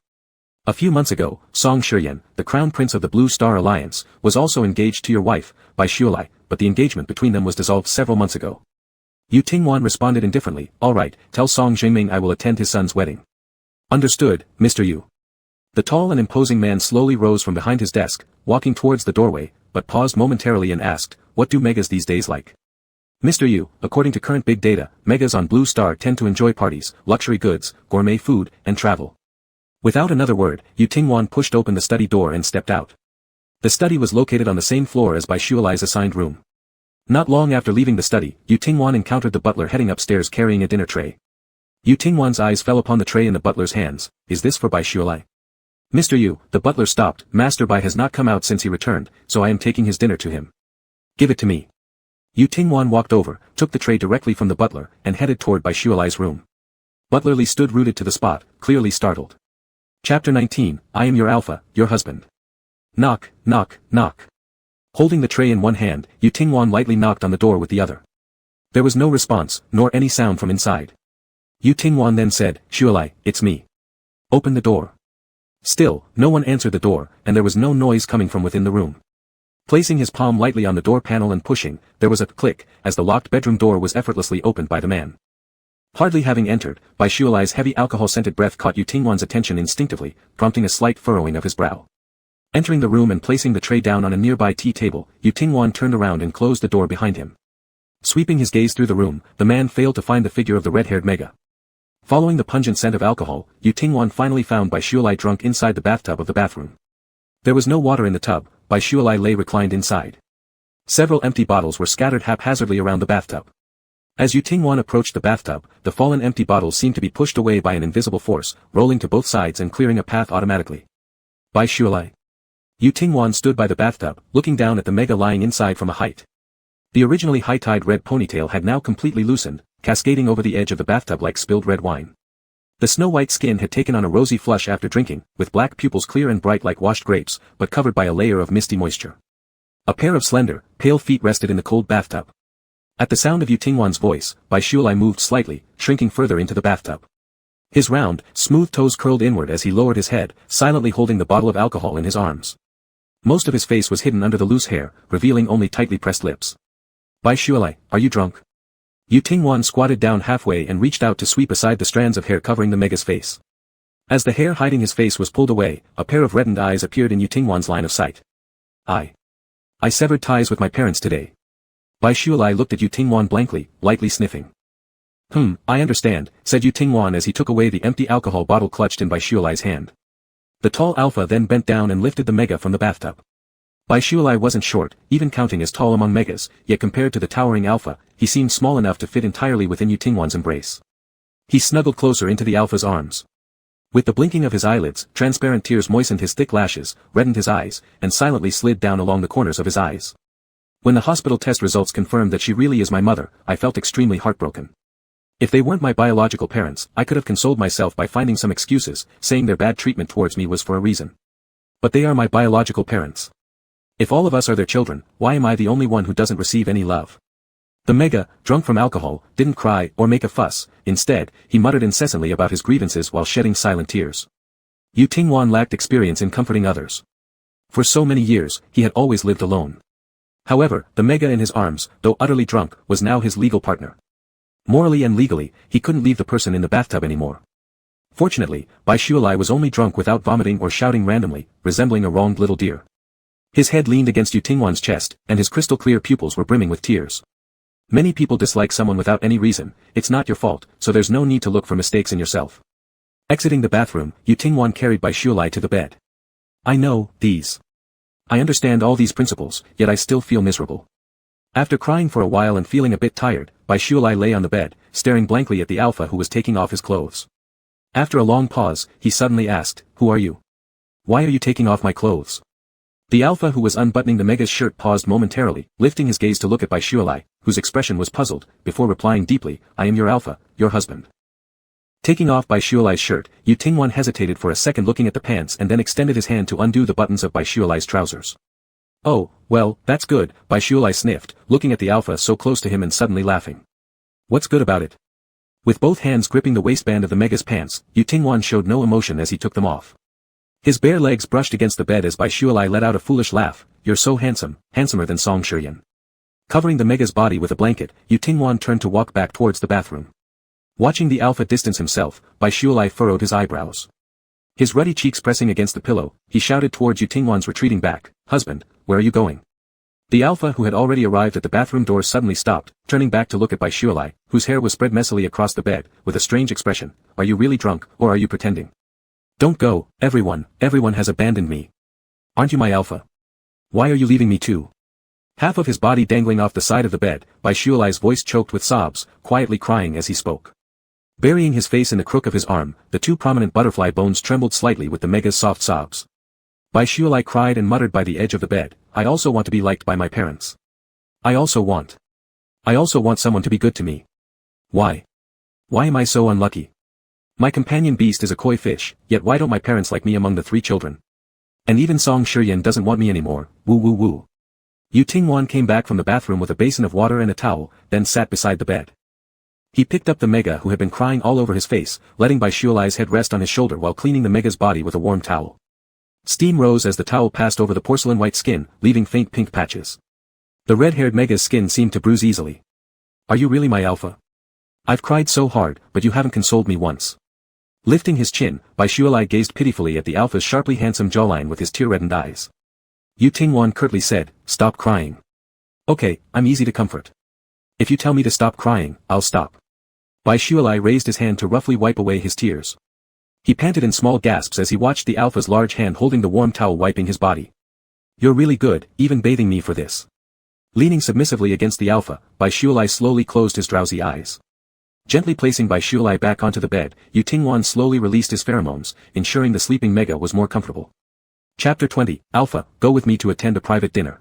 A few months ago, Song Shiyan, the crown prince of the Blue Star Alliance, was also engaged to your wife, Bai Shualai, but the engagement between them was dissolved several months ago." Yu Tingwan responded indifferently, "All right, tell Song Zhengming I will attend his son's wedding." "Understood, Mr. Yu." The tall and imposing man slowly rose from behind his desk, walking towards the doorway, but paused momentarily and asked, "What do megas these days like?" "Mr. Yu, according to current big data, megas on Blue Star tend to enjoy parties, luxury goods, gourmet food, and travel." Without another word, Yu Tingwan pushed open the study door and stepped out. The study was located on the same floor as Bai Shualai's assigned room. Not long after leaving the study, Yu Tingwan encountered the butler heading upstairs carrying a dinner tray. Yu Tingwan's eyes fell upon the tray in the butler's hands. "Is this for Bai Shualai?" "Mr. Yu," the butler stopped, "Master Bai has not come out since he returned, so I am taking his dinner to him." "Give it to me." Yu Tingwan walked over, took the tray directly from the butler, and headed toward Bai Shualai's room. Butlerly stood rooted to the spot, clearly startled. Chapter 19, I am your alpha, your husband. Knock, knock, knock. Holding the tray in one hand, Yu Tingwan lightly knocked on the door with the other. There was no response, nor any sound from inside. Yu Tingwan then said, Shualai, it's me. Open the door. Still, no one answered the door, and there was no noise coming from within the room. Placing his palm lightly on the door panel and pushing, there was a click, as the locked bedroom door was effortlessly opened by the man. Hardly having entered, Bai Shualai's heavy alcohol-scented breath caught Yu Tingwan's attention instinctively, prompting a slight furrowing of his brow. Entering the room and placing the tray down on a nearby tea table, Yu Tingwan turned around and closed the door behind him. Sweeping his gaze through the room, the man failed to find the figure of the red-haired Mega. Following the pungent scent of alcohol, Yu Tingwan finally found Bai Shualai drunk inside the bathtub of the bathroom. There was no water in the tub. Bai Shualai lay reclined inside. Several empty bottles were scattered haphazardly around the bathtub. As Yu Tingwan approached the bathtub, the fallen empty bottles seemed to be pushed away by an invisible force, rolling to both sides and clearing a path automatically. Bai Shualai. Yu Tingwan stood by the bathtub, looking down at the Mega lying inside from a height. The originally high-tied red ponytail had now completely loosened, cascading over the edge of the bathtub like spilled red wine. The snow-white skin had taken on a rosy flush after drinking, with black pupils clear and bright like washed grapes, but covered by a layer of misty moisture. A pair of slender, pale feet rested in the cold bathtub. At the sound of Yu Tingwan's voice, Bai Shualai moved slightly, shrinking further into the bathtub. His round, smooth toes curled inward as he lowered his head, silently holding the bottle of alcohol in his arms. Most of his face was hidden under the loose hair, revealing only tightly pressed lips. Bai Shualai, are you drunk? Yu Tingwan squatted down halfway and reached out to sweep aside the strands of hair covering the Mega's face. As the hair hiding his face was pulled away, a pair of reddened eyes appeared in Yu Tingwan's line of sight. I severed ties with my parents today. Bai Shualai looked at Yu Tingwan blankly, lightly sniffing. I understand, said Yu Tingwan as he took away the empty alcohol bottle clutched in Bai Shualai's hand. The tall alpha then bent down and lifted the Mega from the bathtub. Bai Shualai wasn't short, even counting as tall among Megas, yet compared to the towering alpha, he seemed small enough to fit entirely within Yu Tingwan's embrace. He snuggled closer into the alpha's arms. With the blinking of his eyelids, transparent tears moistened his thick lashes, reddened his eyes, and silently slid down along the corners of his eyes. When the hospital test results confirmed that she really is my mother, I felt extremely heartbroken. If they weren't my biological parents, I could have consoled myself by finding some excuses, saying their bad treatment towards me was for a reason. But they are my biological parents. If all of us are their children, why am I the only one who doesn't receive any love? The Mega, drunk from alcohol, didn't cry or make a fuss. Instead, he muttered incessantly about his grievances while shedding silent tears. Yu Tingwan lacked experience in comforting others. For so many years, he had always lived alone. However, the Mega in his arms, though utterly drunk, was now his legal partner. Morally and legally, he couldn't leave the person in the bathtub anymore. Fortunately, Bai Shualai was only drunk without vomiting or shouting randomly, resembling a wronged little deer. His head leaned against Yu Tingwan's chest, and his crystal-clear pupils were brimming with tears. Many people dislike someone without any reason. It's not your fault, so there's no need to look for mistakes in yourself. Exiting the bathroom, Yu Tingwan carried Bai Shualai to the bed. I understand all these principles, yet I still feel miserable. After crying for a while and feeling a bit tired, Bai Shualai lay on the bed, staring blankly at the alpha who was taking off his clothes. After a long pause, he suddenly asked, Who are you? Why are you taking off my clothes? The alpha who was unbuttoning the Mega's shirt paused momentarily, lifting his gaze to look at Bai Shualai, whose expression was puzzled, before replying deeply, I am your alpha, your husband. Taking off Bai Shualai's shirt, Yu Tingwan hesitated for a second looking at the pants and then extended his hand to undo the buttons of Bai Shualai's trousers. Oh, well, that's good, Bai Shualai sniffed, looking at the alpha so close to him and suddenly laughing. What's good about it? With both hands gripping the waistband of the Mega's pants, Yu Tingwan showed no emotion as he took them off. His bare legs brushed against the bed as Bai Shualai let out a foolish laugh. You're so handsome, handsomer than Song Shiyan. Covering the Mega's body with a blanket, Yu Tingwan turned to walk back towards the bathroom. Watching the alpha distance himself, Bai Shualai furrowed his eyebrows. His ruddy cheeks pressing against the pillow, he shouted towards Yu Tingwan's retreating back, Husband, where are you going? The alpha who had already arrived at the bathroom door suddenly stopped, turning back to look at Bai Shualai, whose hair was spread messily across the bed, with a strange expression. Are you really drunk, or are you pretending? Don't go, everyone has abandoned me. Aren't you my alpha? Why are you leaving me too? Half of his body dangling off the side of the bed, Bai Shualai's voice choked with sobs, quietly crying as he spoke. Burying his face in the crook of his arm, the two prominent butterfly bones trembled slightly with the Mega's soft sobs. Bai Shualai cried and muttered by the edge of the bed, I also want to be liked by my parents. I also want someone to be good to me. Why am I so unlucky? My companion beast is a koi fish, yet why don't my parents like me among the 3 children? And even Song Shiryan doesn't want me anymore, woo woo woo. Yu Tingwan came back from the bathroom with a basin of water and a towel, then sat beside the bed. He picked up the Mega who had been crying all over his face, letting Bai Shualai's head rest on his shoulder while cleaning the Mega's body with a warm towel. Steam rose as the towel passed over the porcelain white skin, leaving faint pink patches. The red-haired Mega's skin seemed to bruise easily. Are you really my alpha? I've cried so hard, but you haven't consoled me once. Lifting his chin, Bai Shualai gazed pitifully at the alpha's sharply handsome jawline with his tear-reddened eyes. Yu Tingwan curtly said, stop crying. Okay, I'm easy to comfort. If you tell me to stop crying, I'll stop. Bai Shualai raised his hand to roughly wipe away his tears. He panted in small gasps as he watched the alpha's large hand holding the warm towel wiping his body. You're really good, even bathing me for this. Leaning submissively against the alpha, Bai Shualai slowly closed his drowsy eyes. Gently placing Bai Shualai back onto the bed, Yu Tingwan slowly released his pheromones, ensuring the sleeping Mega was more comfortable. Chapter 20, Alpha, go with me to attend a private dinner.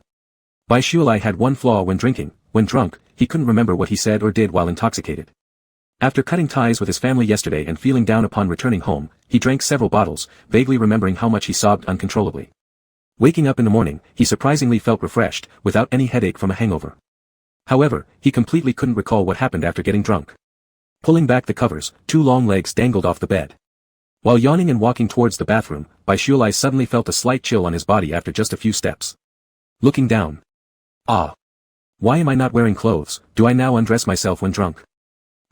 Bai Shualai had one flaw when drinking. When drunk, he couldn't remember what he said or did while intoxicated. After cutting ties with his family yesterday and feeling down upon returning home, he drank several bottles, vaguely remembering how much he sobbed uncontrollably. Waking up in the morning, he surprisingly felt refreshed, without any headache from a hangover. However, he completely couldn't recall what happened after getting drunk. Pulling back the covers, 2 long legs dangled off the bed. While yawning and walking towards the bathroom, Bai Shualai suddenly felt a slight chill on his body after just a few steps. Looking down. Ah! Why am I not wearing clothes? Do I now undress myself when drunk?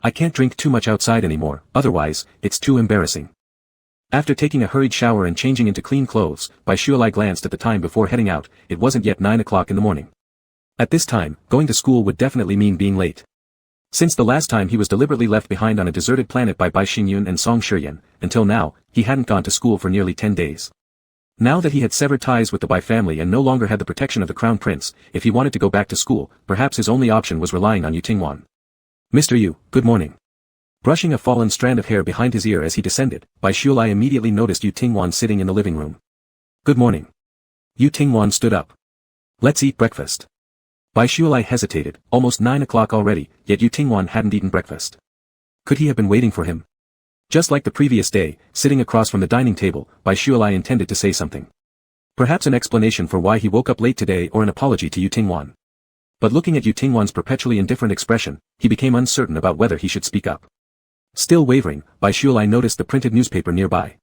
I can't drink too much outside anymore, otherwise, it's too embarrassing. After taking a hurried shower and changing into clean clothes, Bai Shualai glanced at the time before heading out. It wasn't yet 9 o'clock in the morning. At this time, going to school would definitely mean being late. Since the last time he was deliberately left behind on a deserted planet by Bai Xingyun and Song Shiryan, until now, he hadn't gone to school for nearly 10 days. Now that he had severed ties with the Bai family and no longer had the protection of the Crown Prince, if he wanted to go back to school, perhaps his only option was relying on Yu Tingwan. Mr. Yu, good morning. Brushing a fallen strand of hair behind his ear as he descended, Bai Shualai immediately noticed Yu Tingwan sitting in the living room. Good morning. Yu Tingwan stood up. Let's eat breakfast. Bai Shualai hesitated, almost 9 o'clock already, yet Yu Tingwan hadn't eaten breakfast. Could he have been waiting for him? Just like the previous day, sitting across from the dining table, Bai Shualai intended to say something. Perhaps an explanation for why he woke up late today or an apology to Yu Tingwan. But looking at Yu Tingwan's perpetually indifferent expression, he became uncertain about whether he should speak up. Still wavering, Bai Shualai noticed the printed newspaper nearby.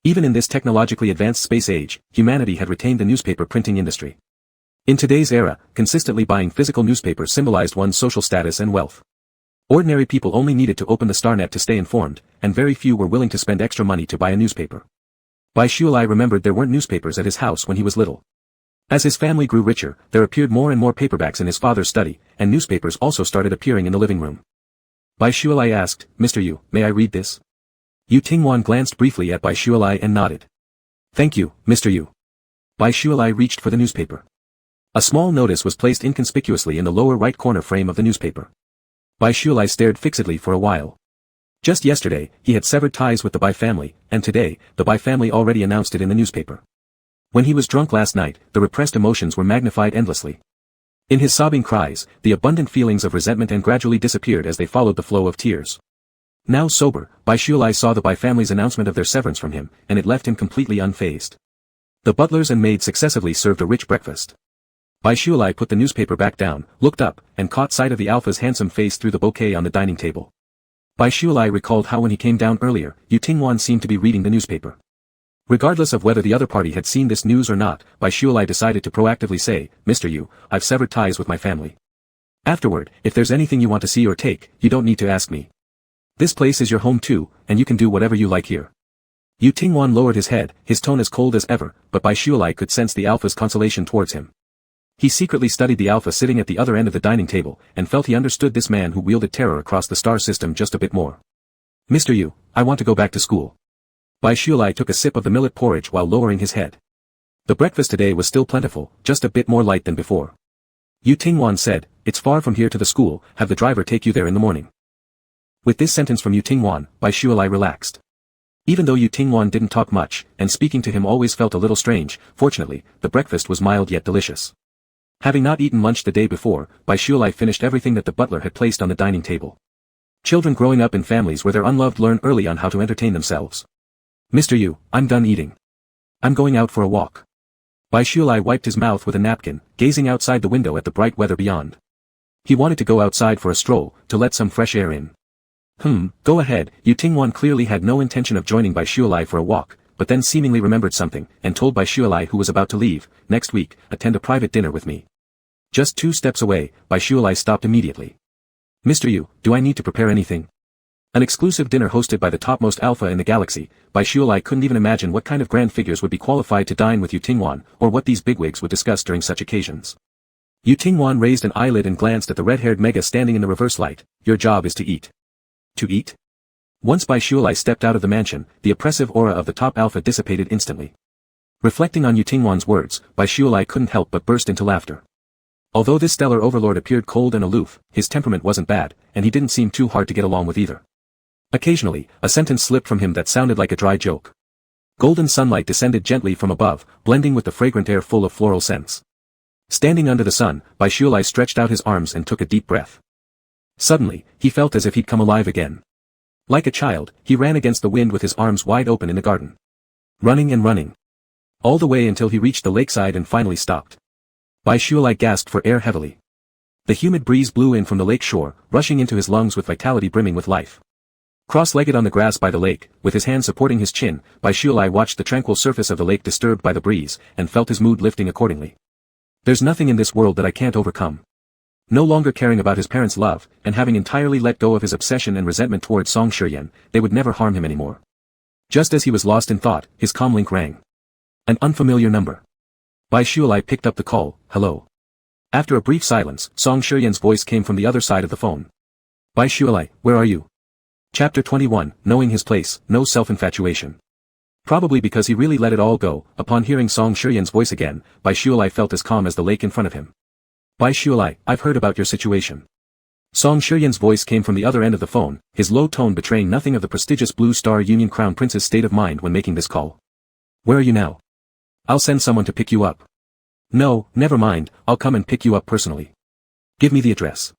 Even in this technologically advanced space age, humanity had retained the newspaper printing industry. In today's era, consistently buying physical newspapers symbolized one's social status and wealth. Ordinary people only needed to open the Starnet to stay informed, and very few were willing to spend extra money to buy a newspaper. Bai Shualai remembered there weren't newspapers at his house when he was little. As his family grew richer, there appeared more and more paperbacks in his father's study, and newspapers also started appearing in the living room. Bai Shualai asked, Mr. Yu, may I read this? Yu Tingwan glanced briefly at Bai Shualai and nodded. Thank you, Mr. Yu. Bai Shualai reached for the newspaper. A small notice was placed inconspicuously in the lower right corner frame of the newspaper. Bai Shualai stared fixedly for a while. Just yesterday, he had severed ties with the Bai family, and today, the Bai family already announced it in the newspaper. When he was drunk last night, the repressed emotions were magnified endlessly. In his sobbing cries, the abundant feelings of resentment and gradually disappeared as they followed the flow of tears. Now sober, Bai Shualai saw the Bai family's announcement of their severance from him, and it left him completely unfazed. The butlers and maids successively served a rich breakfast. Bai Shualai put the newspaper back down, looked up, and caught sight of the alpha's handsome face through the bouquet on the dining table. Bai Shualai recalled how when he came down earlier, Yu Tingwan seemed to be reading the newspaper. Regardless of whether the other party had seen this news or not, Bai Shualai decided to proactively say, Mr. Yu, I've severed ties with my family. Afterward, if there's anything you want to see or take, you don't need to ask me. This place is your home too, and you can do whatever you like here. Yu Tingwan lowered his head, his tone as cold as ever, but Bai Shualai could sense the alpha's consolation towards him. He secretly studied the alpha sitting at the other end of the dining table, and felt he understood this man who wielded terror across the star system just a bit more. Mr. Yu, I want to go back to school. Bai Shualai took a sip of the millet porridge while lowering his head. The breakfast today was still plentiful, just a bit more light than before. Yu Tingwan said, it's far from here to the school, have the driver take you there in the morning. With this sentence from Yu Tingwan, Bai Shualai relaxed. Even though Yu Tingwan didn't talk much, and speaking to him always felt a little strange, fortunately, the breakfast was mild yet delicious. Having not eaten lunch the day before, Bai Shualai finished everything that the butler had placed on the dining table. Children growing up in families where they're unloved learn early on how to entertain themselves. Mr. Yu, I'm done eating. I'm going out for a walk. Baishuelai wiped his mouth with a napkin, gazing outside the window at the bright weather beyond. He wanted to go outside for a stroll, to let some fresh air in. Go ahead. Yu Tingwan clearly had no intention of joining Baishuelai for a walk, but then seemingly remembered something, and told Baishuelai, who was about to leave, next week, attend a private dinner with me. Just 2 steps away, Baishuelai stopped immediately. Mr. Yu, do I need to prepare anything? An exclusive dinner hosted by the topmost alpha in the galaxy. Baishuelai couldn't even imagine what kind of grand figures would be qualified to dine with Yu Tingwan, or what these bigwigs would discuss during such occasions. Yu Tingwan raised an eyelid and glanced at the red-haired mega standing in the reverse light. Your job is to eat. To eat? Once Baishuelai stepped out of the mansion, the oppressive aura of the top alpha dissipated instantly. Reflecting on Yu Tingwan's words, Baishuelai couldn't help but burst into laughter. Although this stellar overlord appeared cold and aloof, his temperament wasn't bad, and he didn't seem too hard to get along with either. Occasionally, a sentence slipped from him that sounded like a dry joke. Golden sunlight descended gently from above, blending with the fragrant air full of floral scents. Standing under the sun, Baishuelai stretched out his arms and took a deep breath. Suddenly, he felt as if he'd come alive again. Like a child, he ran against the wind with his arms wide open in the garden. Running and running. All the way until he reached the lakeside and finally stopped. Baishuelai gasped for air heavily. The humid breeze blew in from the lake shore, rushing into his lungs with vitality brimming with life. Cross-legged on the grass by the lake, with his hand supporting his chin, Baishuelai watched the tranquil surface of the lake disturbed by the breeze, and felt his mood lifting accordingly. There's nothing in this world that I can't overcome. No longer caring about his parents' love, and having entirely let go of his obsession and resentment towards Song Shiyan, they would never harm him anymore. Just as he was lost in thought, his comlink rang. An unfamiliar number. Baishuelai picked up the call. Hello. After a brief silence, Song Shiyan's voice came from the other side of the phone. Baishuelai, where are you? Chapter 21, Knowing His Place, No Self-Infatuation. Probably because he really let it all go, upon hearing Song Shiyan's voice again, Baishuelai felt as calm as the lake in front of him. Baishuelai, I've heard about your situation. Song Shiyan's voice came from the other end of the phone, his low tone betraying nothing of the prestigious Blue Star Union Crown Prince's state of mind when making this call. Where are you now? I'll send someone to pick you up. No, never mind, I'll come and pick you up personally. Give me the address.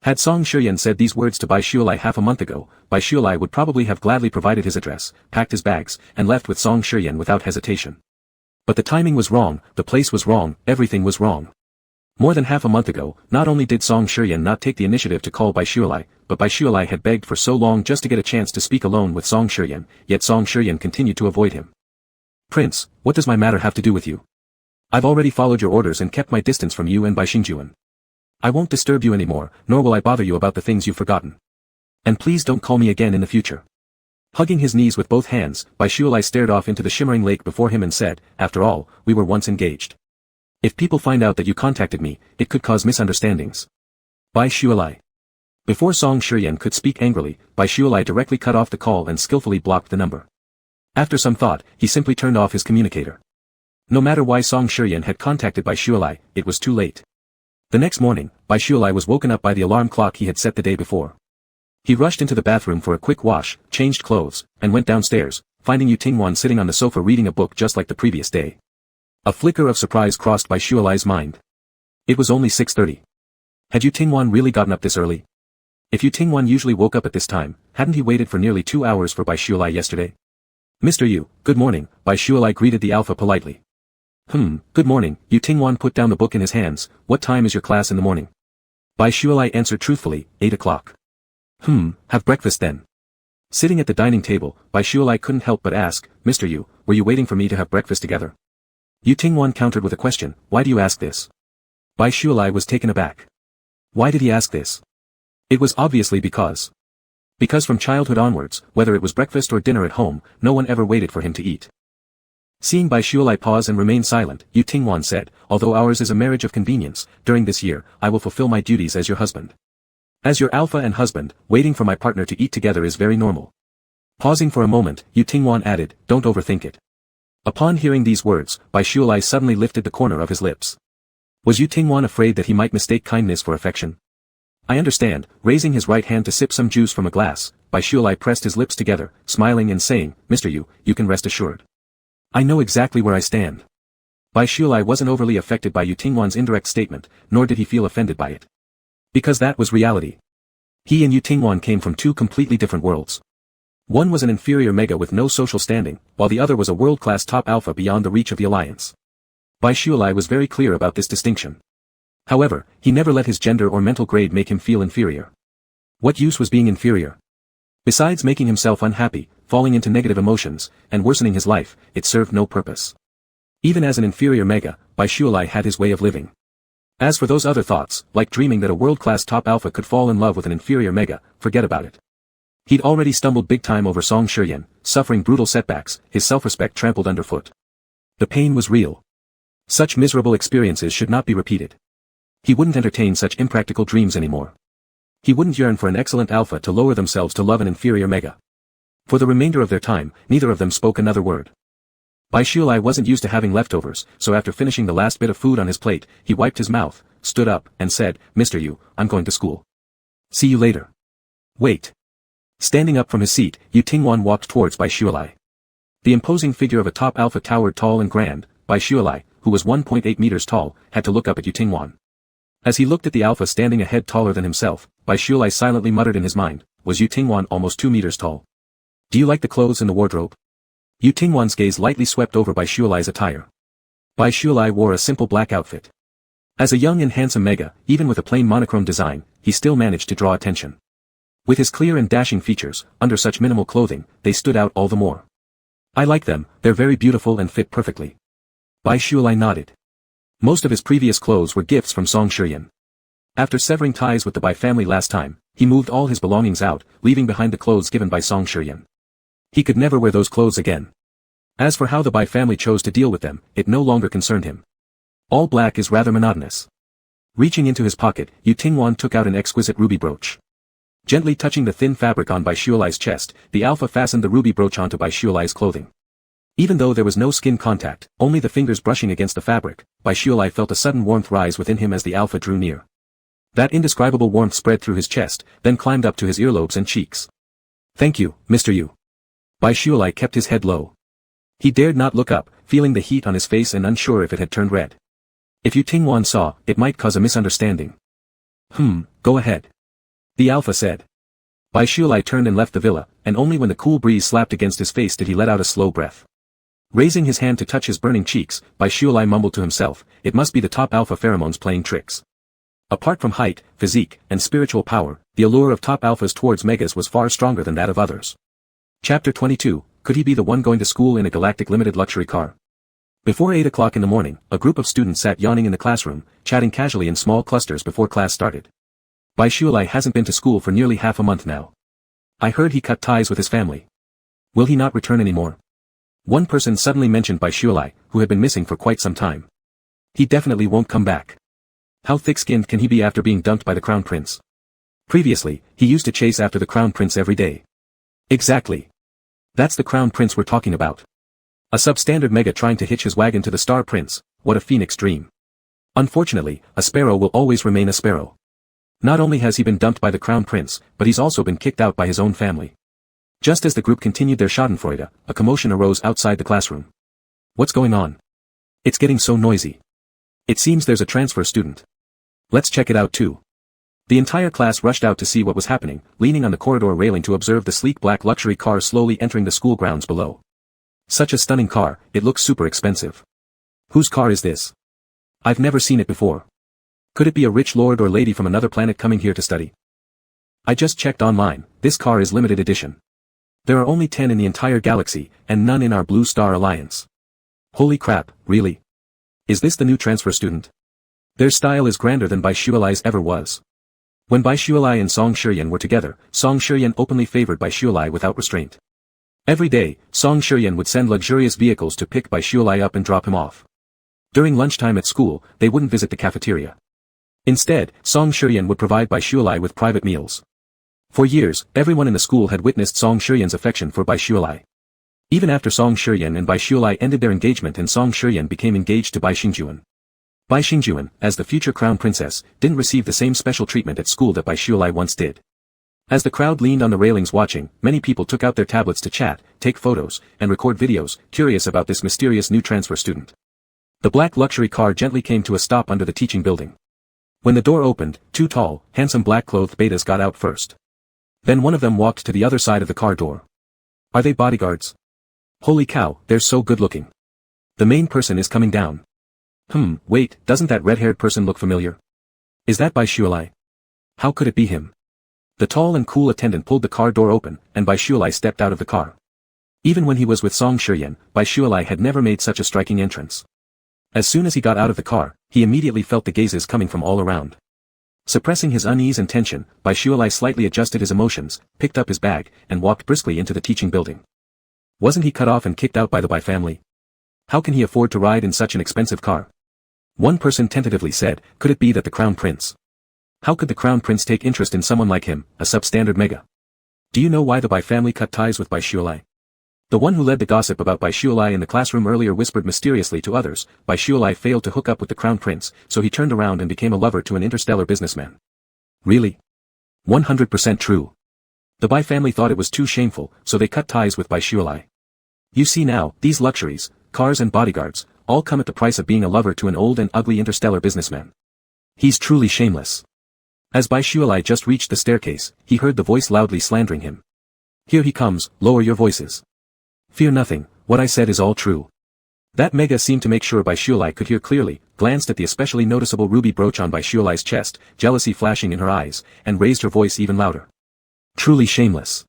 Had Song Shiyan said these words to Baishuelai half a month ago, Baishuelai would probably have gladly provided his address, packed his bags, and left with Song Shiyan without hesitation. But the timing was wrong, the place was wrong, everything was wrong. More than half a month ago, not only did Song Shiyan not take the initiative to call Baishuelai, but Baishuelai had begged for so long just to get a chance to speak alone with Song Shiyan, yet Song Shiyan continued to avoid him. Prince, what does my matter have to do with you? I've already followed your orders and kept my distance from you and Baixingjuan. I won't disturb you anymore, nor will I bother you about the things you've forgotten. And please don't call me again in the future. Hugging his knees with both hands, Baishuelai stared off into the shimmering lake before him and said, after all, we were once engaged. If people find out that you contacted me, it could cause misunderstandings. Baishuelai. Before Song Shiyan could speak angrily, Baishuelai directly cut off the call and skillfully blocked the number. After some thought, he simply turned off his communicator. No matter why Song Shiyan had contacted Baishuelai, it was too late. The next morning, Baishuelai was woken up by the alarm clock he had set the day before. He rushed into the bathroom for a quick wash, changed clothes, and went downstairs, finding Yu Tingwan sitting on the sofa reading a book just like the previous day. A flicker of surprise crossed Baishuelai's mind. It was only 6:30. Had Yu Tingwan really gotten up this early? If Yu Tingwan usually woke up at this time, hadn't he waited for nearly 2 hours for Baishuelai yesterday? Mr. Yu, good morning, Baishuelai greeted the alpha politely. Good morning, Yu Tingwan put down the book in his hands. What time is your class in the morning? Baishuelai answered truthfully, 8 o'clock. Have breakfast then. Sitting at the dining table, Baishuelai couldn't help but ask, Mr. Yu, were you waiting for me to have breakfast together? Yu Tingwan countered with a question, why do you ask this? Baishuelai was taken aback. Why did he ask this? It was obviously because from childhood onwards, whether it was breakfast or dinner at home, no one ever waited for him to eat. Seeing Baishuelai pause and remain silent, Yu Tingwan said, although ours is a marriage of convenience, during this year, I will fulfill my duties as your husband. As your alpha and husband, waiting for my partner to eat together is very normal. Pausing for a moment, Yu Tingwan added, don't overthink it. Upon hearing these words, Baishuelai suddenly lifted the corner of his lips. Was Yu Tingwan afraid that he might mistake kindness for affection? I understand. Raising his right hand to sip some juice from a glass, Baishuelai pressed his lips together, smiling and saying, Mr. Yu, you can rest assured. I know exactly where I stand. Baishuelai wasn't overly affected by Yu Tingwan's indirect statement, nor did he feel offended by it. Because that was reality. He and Yu Tingwan came from two completely different worlds. One was an inferior mega with no social standing, while the other was a world-class top alpha beyond the reach of the Alliance. Bai Shuilai was very clear about this distinction. However, he never let his gender or mental grade make him feel inferior. What use was being inferior? Besides making himself unhappy, falling into negative emotions, and worsening his life, it served no purpose. Even as an inferior mega, Bai Shuilai had his way of living. As for those other thoughts, like dreaming that a world-class top alpha could fall in love with an inferior mega, forget about it. He'd already stumbled big time over Song Shiyan, suffering brutal setbacks, his self-respect trampled underfoot. The pain was real. Such miserable experiences should not be repeated. He wouldn't entertain such impractical dreams anymore. He wouldn't yearn for an excellent alpha to lower themselves to love an inferior mega. For the remainder of their time, neither of them spoke another word. Bai Shuilai wasn't used to having leftovers, so after finishing the last bit of food on his plate, he wiped his mouth, stood up, and said, "Mr. Yu, I'm going to school. See you later." Wait. Standing up from his seat, Yu Tingwan walked towards Bai Shuilai. The imposing figure of a top alpha towered tall and grand. Bai Shuilai, who was 1.8 meters tall, had to look up at Yu Tingwan. As he looked at the alpha standing a head taller than himself, Bai Shuilai silently muttered in his mind, was Yu Tingwan almost 2 meters tall? Do you like the clothes in the wardrobe? Yu Tingwan's gaze lightly swept over Bai Shuilai's attire. Bai Shuilai wore a simple black outfit. As a young and handsome mega, even with a plain monochrome design, he still managed to draw attention. With his clear and dashing features, under such minimal clothing, they stood out all the more. I like them, they're very beautiful and fit perfectly. Bai Shuilai nodded. Most of his previous clothes were gifts from Song Shiyan. After severing ties with the Bai family last time, he moved all his belongings out, leaving behind the clothes given by Song Shiyan. He could never wear those clothes again. As for how the Bai family chose to deal with them, it no longer concerned him. All black is rather monotonous. Reaching into his pocket, Yu Tingwan took out an exquisite ruby brooch. Gently touching the thin fabric on Bai Shuilai's chest, the alpha fastened the ruby brooch onto Bai Shuilai's clothing. Even though there was no skin contact, only the fingers brushing against the fabric, Bai Shuilai felt a sudden warmth rise within him as the alpha drew near. That indescribable warmth spread through his chest, then climbed up to his earlobes and cheeks. "Thank you, Mr. Yu." Bai Shuilai kept his head low. He dared not look up, feeling the heat on his face and unsure if it had turned red. If Yu Tingwan saw, it might cause a misunderstanding. Go ahead," the alpha said. Bai Shuilai turned and left the villa, and only when the cool breeze slapped against his face did he let out a slow breath. Raising his hand to touch his burning cheeks, Bai Shuilai mumbled to himself, it must be the top alpha pheromones playing tricks. Apart from height, physique, and spiritual power, the allure of top alphas towards megas was far stronger than that of others. Chapter 22, could he be the one going to school in a galactic limited luxury car? Before 8 o'clock in the morning, a group of students sat yawning in the classroom, chatting casually in small clusters before class started. Bai Shuilai hasn't been to school for nearly half a month now. I heard he cut ties with his family. Will he not return anymore? One person suddenly mentioned Bai Shuilai, who had been missing for quite some time. He definitely won't come back. How thick-skinned can he be after being dumped by the Crown Prince? Previously, he used to chase after the Crown Prince every day. Exactly. That's the Crown Prince we're talking about. A substandard mega trying to hitch his wagon to the Star Prince, what a phoenix dream. Unfortunately, a sparrow will always remain a sparrow. Not only has he been dumped by the Crown Prince, but he's also been kicked out by his own family. Just as the group continued their schadenfreude, a commotion arose outside the classroom. What's going on? It's getting so noisy. It seems there's a transfer student. Let's check it out too. The entire class rushed out to see what was happening, leaning on the corridor railing to observe the sleek black luxury car slowly entering the school grounds below. Such a stunning car, it looks super expensive. Whose car is this? I've never seen it before. Could it be a rich lord or lady from another planet coming here to study? I just checked online, this car is limited edition. There are only 10 in the entire galaxy, and none in our Blue Star Alliance. Holy crap, really? Is this the new transfer student? Their style is grander than Bai Shuilai's ever was. When Bai Shuilai and Song Shiyan were together, Song Shiyan openly favored Bai Shuilai without restraint. Every day, Song Shiyan would send luxurious vehicles to pick Bai Shuilai up and drop him off. During lunchtime at school, they wouldn't visit the cafeteria. Instead, Song Shiyan would provide Bai Shuilai with private meals. For years, everyone in the school had witnessed Song Shiyan's affection for Bai Shuilai. Even after Song Shiyan and Bai Shuilai ended their engagement and Song Shiyan became engaged to Bai Xingjuan. Bai Xingjuan, as the future crown princess, didn't receive the same special treatment at school that Bai Shuilai once did. As the crowd leaned on the railings watching, many people took out their tablets to chat, take photos, and record videos, curious about this mysterious new transfer student. The black luxury car gently came to a stop under the teaching building. When the door opened, two tall, handsome black-clothed betas got out first. Then one of them walked to the other side of the car door. Are they bodyguards? Holy cow, they're so good-looking. The main person is coming down. Wait, doesn't that red-haired person look familiar? Is that Birshualai? How could it be him? The tall and cool attendant pulled the car door open, and Birshualai stepped out of the car. Even when he was with Song Shiryan, Birshualai had never made such a striking entrance. As soon as he got out of the car, he immediately felt the gazes coming from all around. Suppressing his unease and tension, Birshualai slightly adjusted his emotions, picked up his bag, and walked briskly into the teaching building. Wasn't he cut off and kicked out by the Bai family? How can he afford to ride in such an expensive car? One person tentatively said, could it be that the Crown Prince? How could the Crown Prince take interest in someone like him, a substandard mega? Do you know why the Bai family cut ties with Birshualai? The one who led the gossip about Birshualai in the classroom earlier whispered mysteriously to others, Birshualai failed to hook up with the Crown Prince, so he turned around and became a lover to an interstellar businessman. Really? 100% true. The Bai family thought it was too shameful, so they cut ties with Birshualai. You see now, these luxuries, cars and bodyguards, all come at the price of being a lover to an old and ugly interstellar businessman. He's truly shameless. As Birshualai just reached the staircase, he heard the voice loudly slandering him. Here he comes, lower your voices. Fear nothing, what I said is all true. That mega seemed to make sure Birshualai could hear clearly, glanced at the especially noticeable ruby brooch on Birshualai's chest, jealousy flashing in her eyes, and raised her voice even louder. Truly shameless.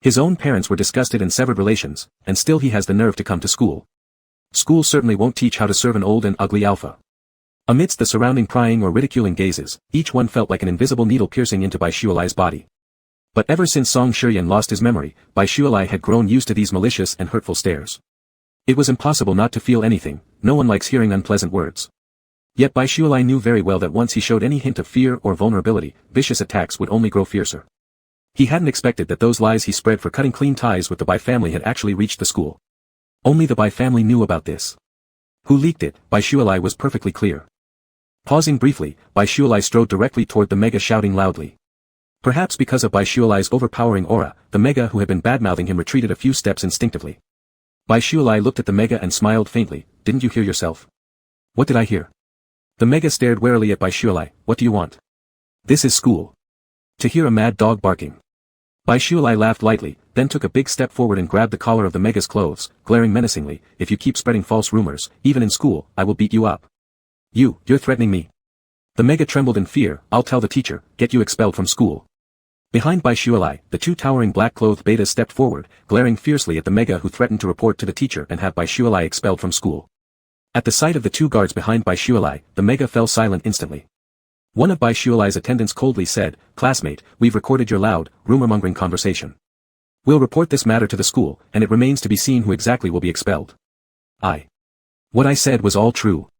His own parents were disgusted and severed relations, and still he has the nerve to come to school. School certainly won't teach how to serve an old and ugly alpha. Amidst the surrounding prying or ridiculing gazes, each one felt like an invisible needle piercing into Birshualai's body. But ever since Song Shiryan lost his memory, Birshualai had grown used to these malicious and hurtful stares. It was impossible not to feel anything, no one likes hearing unpleasant words. Yet Birshualai knew very well that once he showed any hint of fear or vulnerability, vicious attacks would only grow fiercer. He hadn't expected that those lies he spread for cutting clean ties with the Bai family had actually reached the school. Only the Bai family knew about this. Who leaked it, Birshualai was perfectly clear. Pausing briefly, Birshualai strode directly toward the mega shouting loudly. Perhaps because of Birshualai's overpowering aura, the mega who had been badmouthing him retreated a few steps instinctively. Birshualai looked at the mega and smiled faintly, didn't you hear yourself? What did I hear? The mega stared warily at Birshualai, what do you want? This is school. To hear a mad dog barking. Birshualai laughed lightly, then took a big step forward and grabbed the collar of the mega's clothes, glaring menacingly, if you keep spreading false rumors, even in school, I will beat you up. You're threatening me. The mega trembled in fear, I'll tell the teacher, get you expelled from school. Behind Birshualai, the two towering black-clothed betas stepped forward, glaring fiercely at the mega who threatened to report to the teacher and have Birshualai expelled from school. At the sight of the two guards behind Birshualai, the mega fell silent instantly. One of Birshualai's attendants coldly said, classmate, we've recorded your loud, rumor-mongering conversation. We'll report this matter to the school, and it remains to be seen who exactly will be expelled. What I said was all true.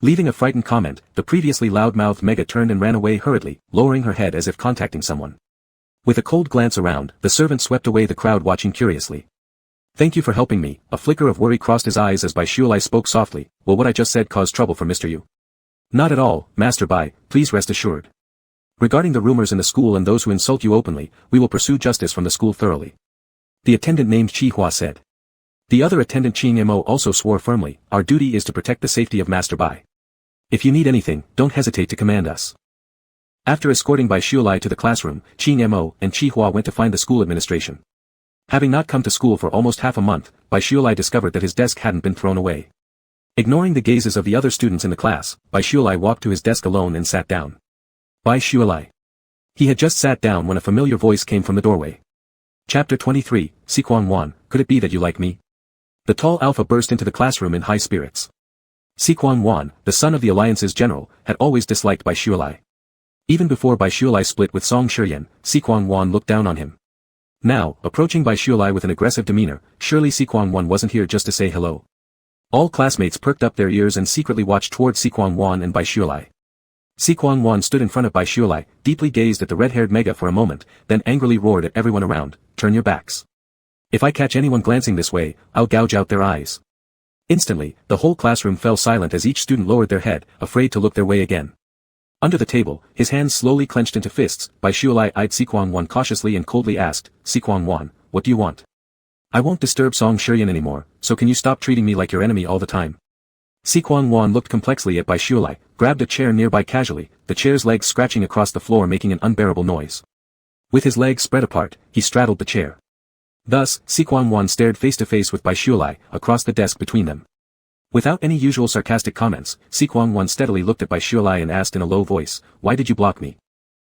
Leaving a frightened comment, the previously loud-mouthed mega turned and ran away hurriedly, lowering her head as if contacting someone. With a cold glance around, the servant swept away the crowd watching curiously. Thank you for helping me, a flicker of worry crossed his eyes as Birshualai spoke softly, will what I just said cause trouble for Mr. Yu? Not at all, Master Bai, please rest assured. Regarding the rumors in the school and those who insult you openly, we will pursue justice from the school thoroughly. The attendant named Chi Hua said. The other attendant Ching Mo also swore firmly, our duty is to protect the safety of Master Bai. If you need anything, don't hesitate to command us. After escorting Birshualai to the classroom, Ching Mo and Chi Hua went to find the school administration. Having not come to school for almost half a month, Birshualai discovered that his desk hadn't been thrown away. Ignoring the gazes of the other students in the class, Birshualai walked to his desk alone and sat down. Birshualai. He had just sat down when a familiar voice came from the doorway. Chapter 23, Siquan Wan, could it be that you like me? The tall alpha burst into the classroom in high spirits. Siquan Wan, the son of the Alliance's general, had always disliked Birshualai. Even before Birshualai split with Song Shiryan, Siquan Wan looked down on him. Now, approaching Birshualai with an aggressive demeanor, surely Siquan Wan wasn't here just to say hello. All classmates perked up their ears and secretly watched toward Siquan Wan and Birshualai. Siquan Wan stood in front of Birshualai, deeply gazed at the red-haired mega for a moment, then angrily roared at everyone around, turn your backs. If I catch anyone glancing this way, I'll gouge out their eyes. Instantly, the whole classroom fell silent as each student lowered their head, afraid to look their way again. Under the table, his hands slowly clenched into fists, Birshualai eyed Siquan Wan cautiously and coldly asked, Siquan Wan, what do you want? I won't disturb Song Shiryan anymore, so can you stop treating me like your enemy all the time? Sequan Wan looked complexly at Bai Shuilai, grabbed a chair nearby casually, the chair's legs scratching across the floor making an unbearable noise. With his legs spread apart, he straddled the chair. Thus, Sequan Wan stared face to face with Bai Shuilai, across the desk between them. Without any usual sarcastic comments, Sequan Wan steadily looked at Bai Shuilai and asked in a low voice, "Why did you block me?"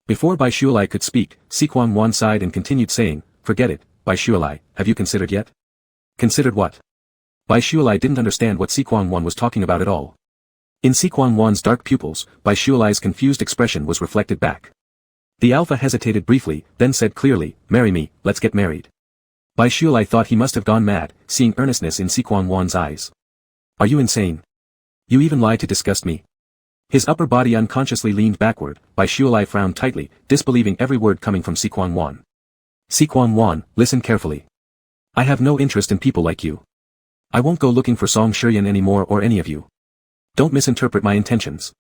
Before Bai Shuilai could speak, Sequan Wan sighed and continued saying, "Forget it, Bai Shuilai, have you considered yet?" Considered what? Bai Shuilai didn't understand what Sequan Wan was talking about at all. In Sequan Wan's dark pupils, Bai Shuilai's confused expression was reflected back. The alpha hesitated briefly, then said clearly, "Marry me, let's get married." Bai Shuilai thought he must have gone mad, seeing earnestness in Sequan Wan's eyes. "Are you insane? You even lie to disgust me?" His upper body unconsciously leaned backward, Bai Shuilai frowned tightly, disbelieving every word coming from Sequan Wan. "Sequan Wan, listen carefully. I have no interest in people like you. I won't go looking for Song Shiryan anymore or any of you. Don't misinterpret my intentions."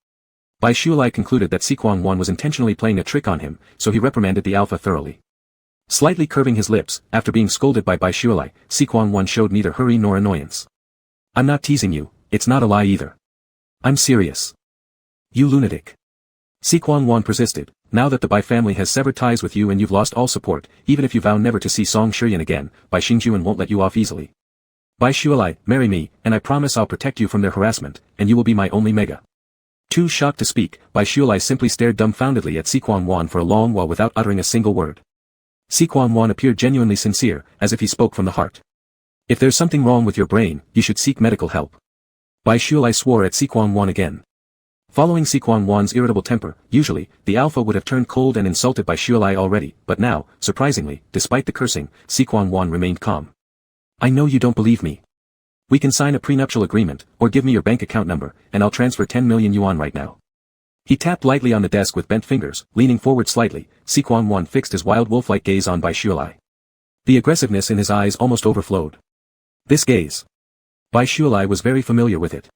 Bai Shuilai concluded that Sequan Wan was intentionally playing a trick on him, so he reprimanded the alpha thoroughly. Slightly curving his lips, after being scolded by Bai Shuilai, Sequan Wan showed neither hurry nor annoyance. "I'm not teasing you, it's not a lie either. I'm serious." "You lunatic." Sequan Wan persisted, "Now that the Bai family has severed ties with you and you've lost all support, even if you vow never to see Song Shiryan again, Bai Xingjuan won't let you off easily. Bai Shuilai, marry me, and I promise I'll protect you from their harassment, and you will be my only mega." Too shocked to speak, Bai Shuilai simply stared dumbfoundedly at Sequan Wan for a long while without uttering a single word. Sequan Wan appeared genuinely sincere, as if he spoke from the heart. "If there's something wrong with your brain, you should seek medical help." Bai Shuilai swore at Sequan Wan again. Following Sequan Wan's irritable temper, usually, the alpha would have turned cold and insulted Bai Shuilai already, but now, surprisingly, despite the cursing, Sequan Wan remained calm. "I know you don't believe me. We can sign a prenuptial agreement, or give me your bank account number, and I'll transfer 10 million yuan right now." He tapped lightly on the desk with bent fingers, leaning forward slightly. Sequan Wan fixed his wild wolf-like gaze on Bai Shuilai. The aggressiveness in his eyes almost overflowed. This gaze. Bai Shuilai was very familiar with it.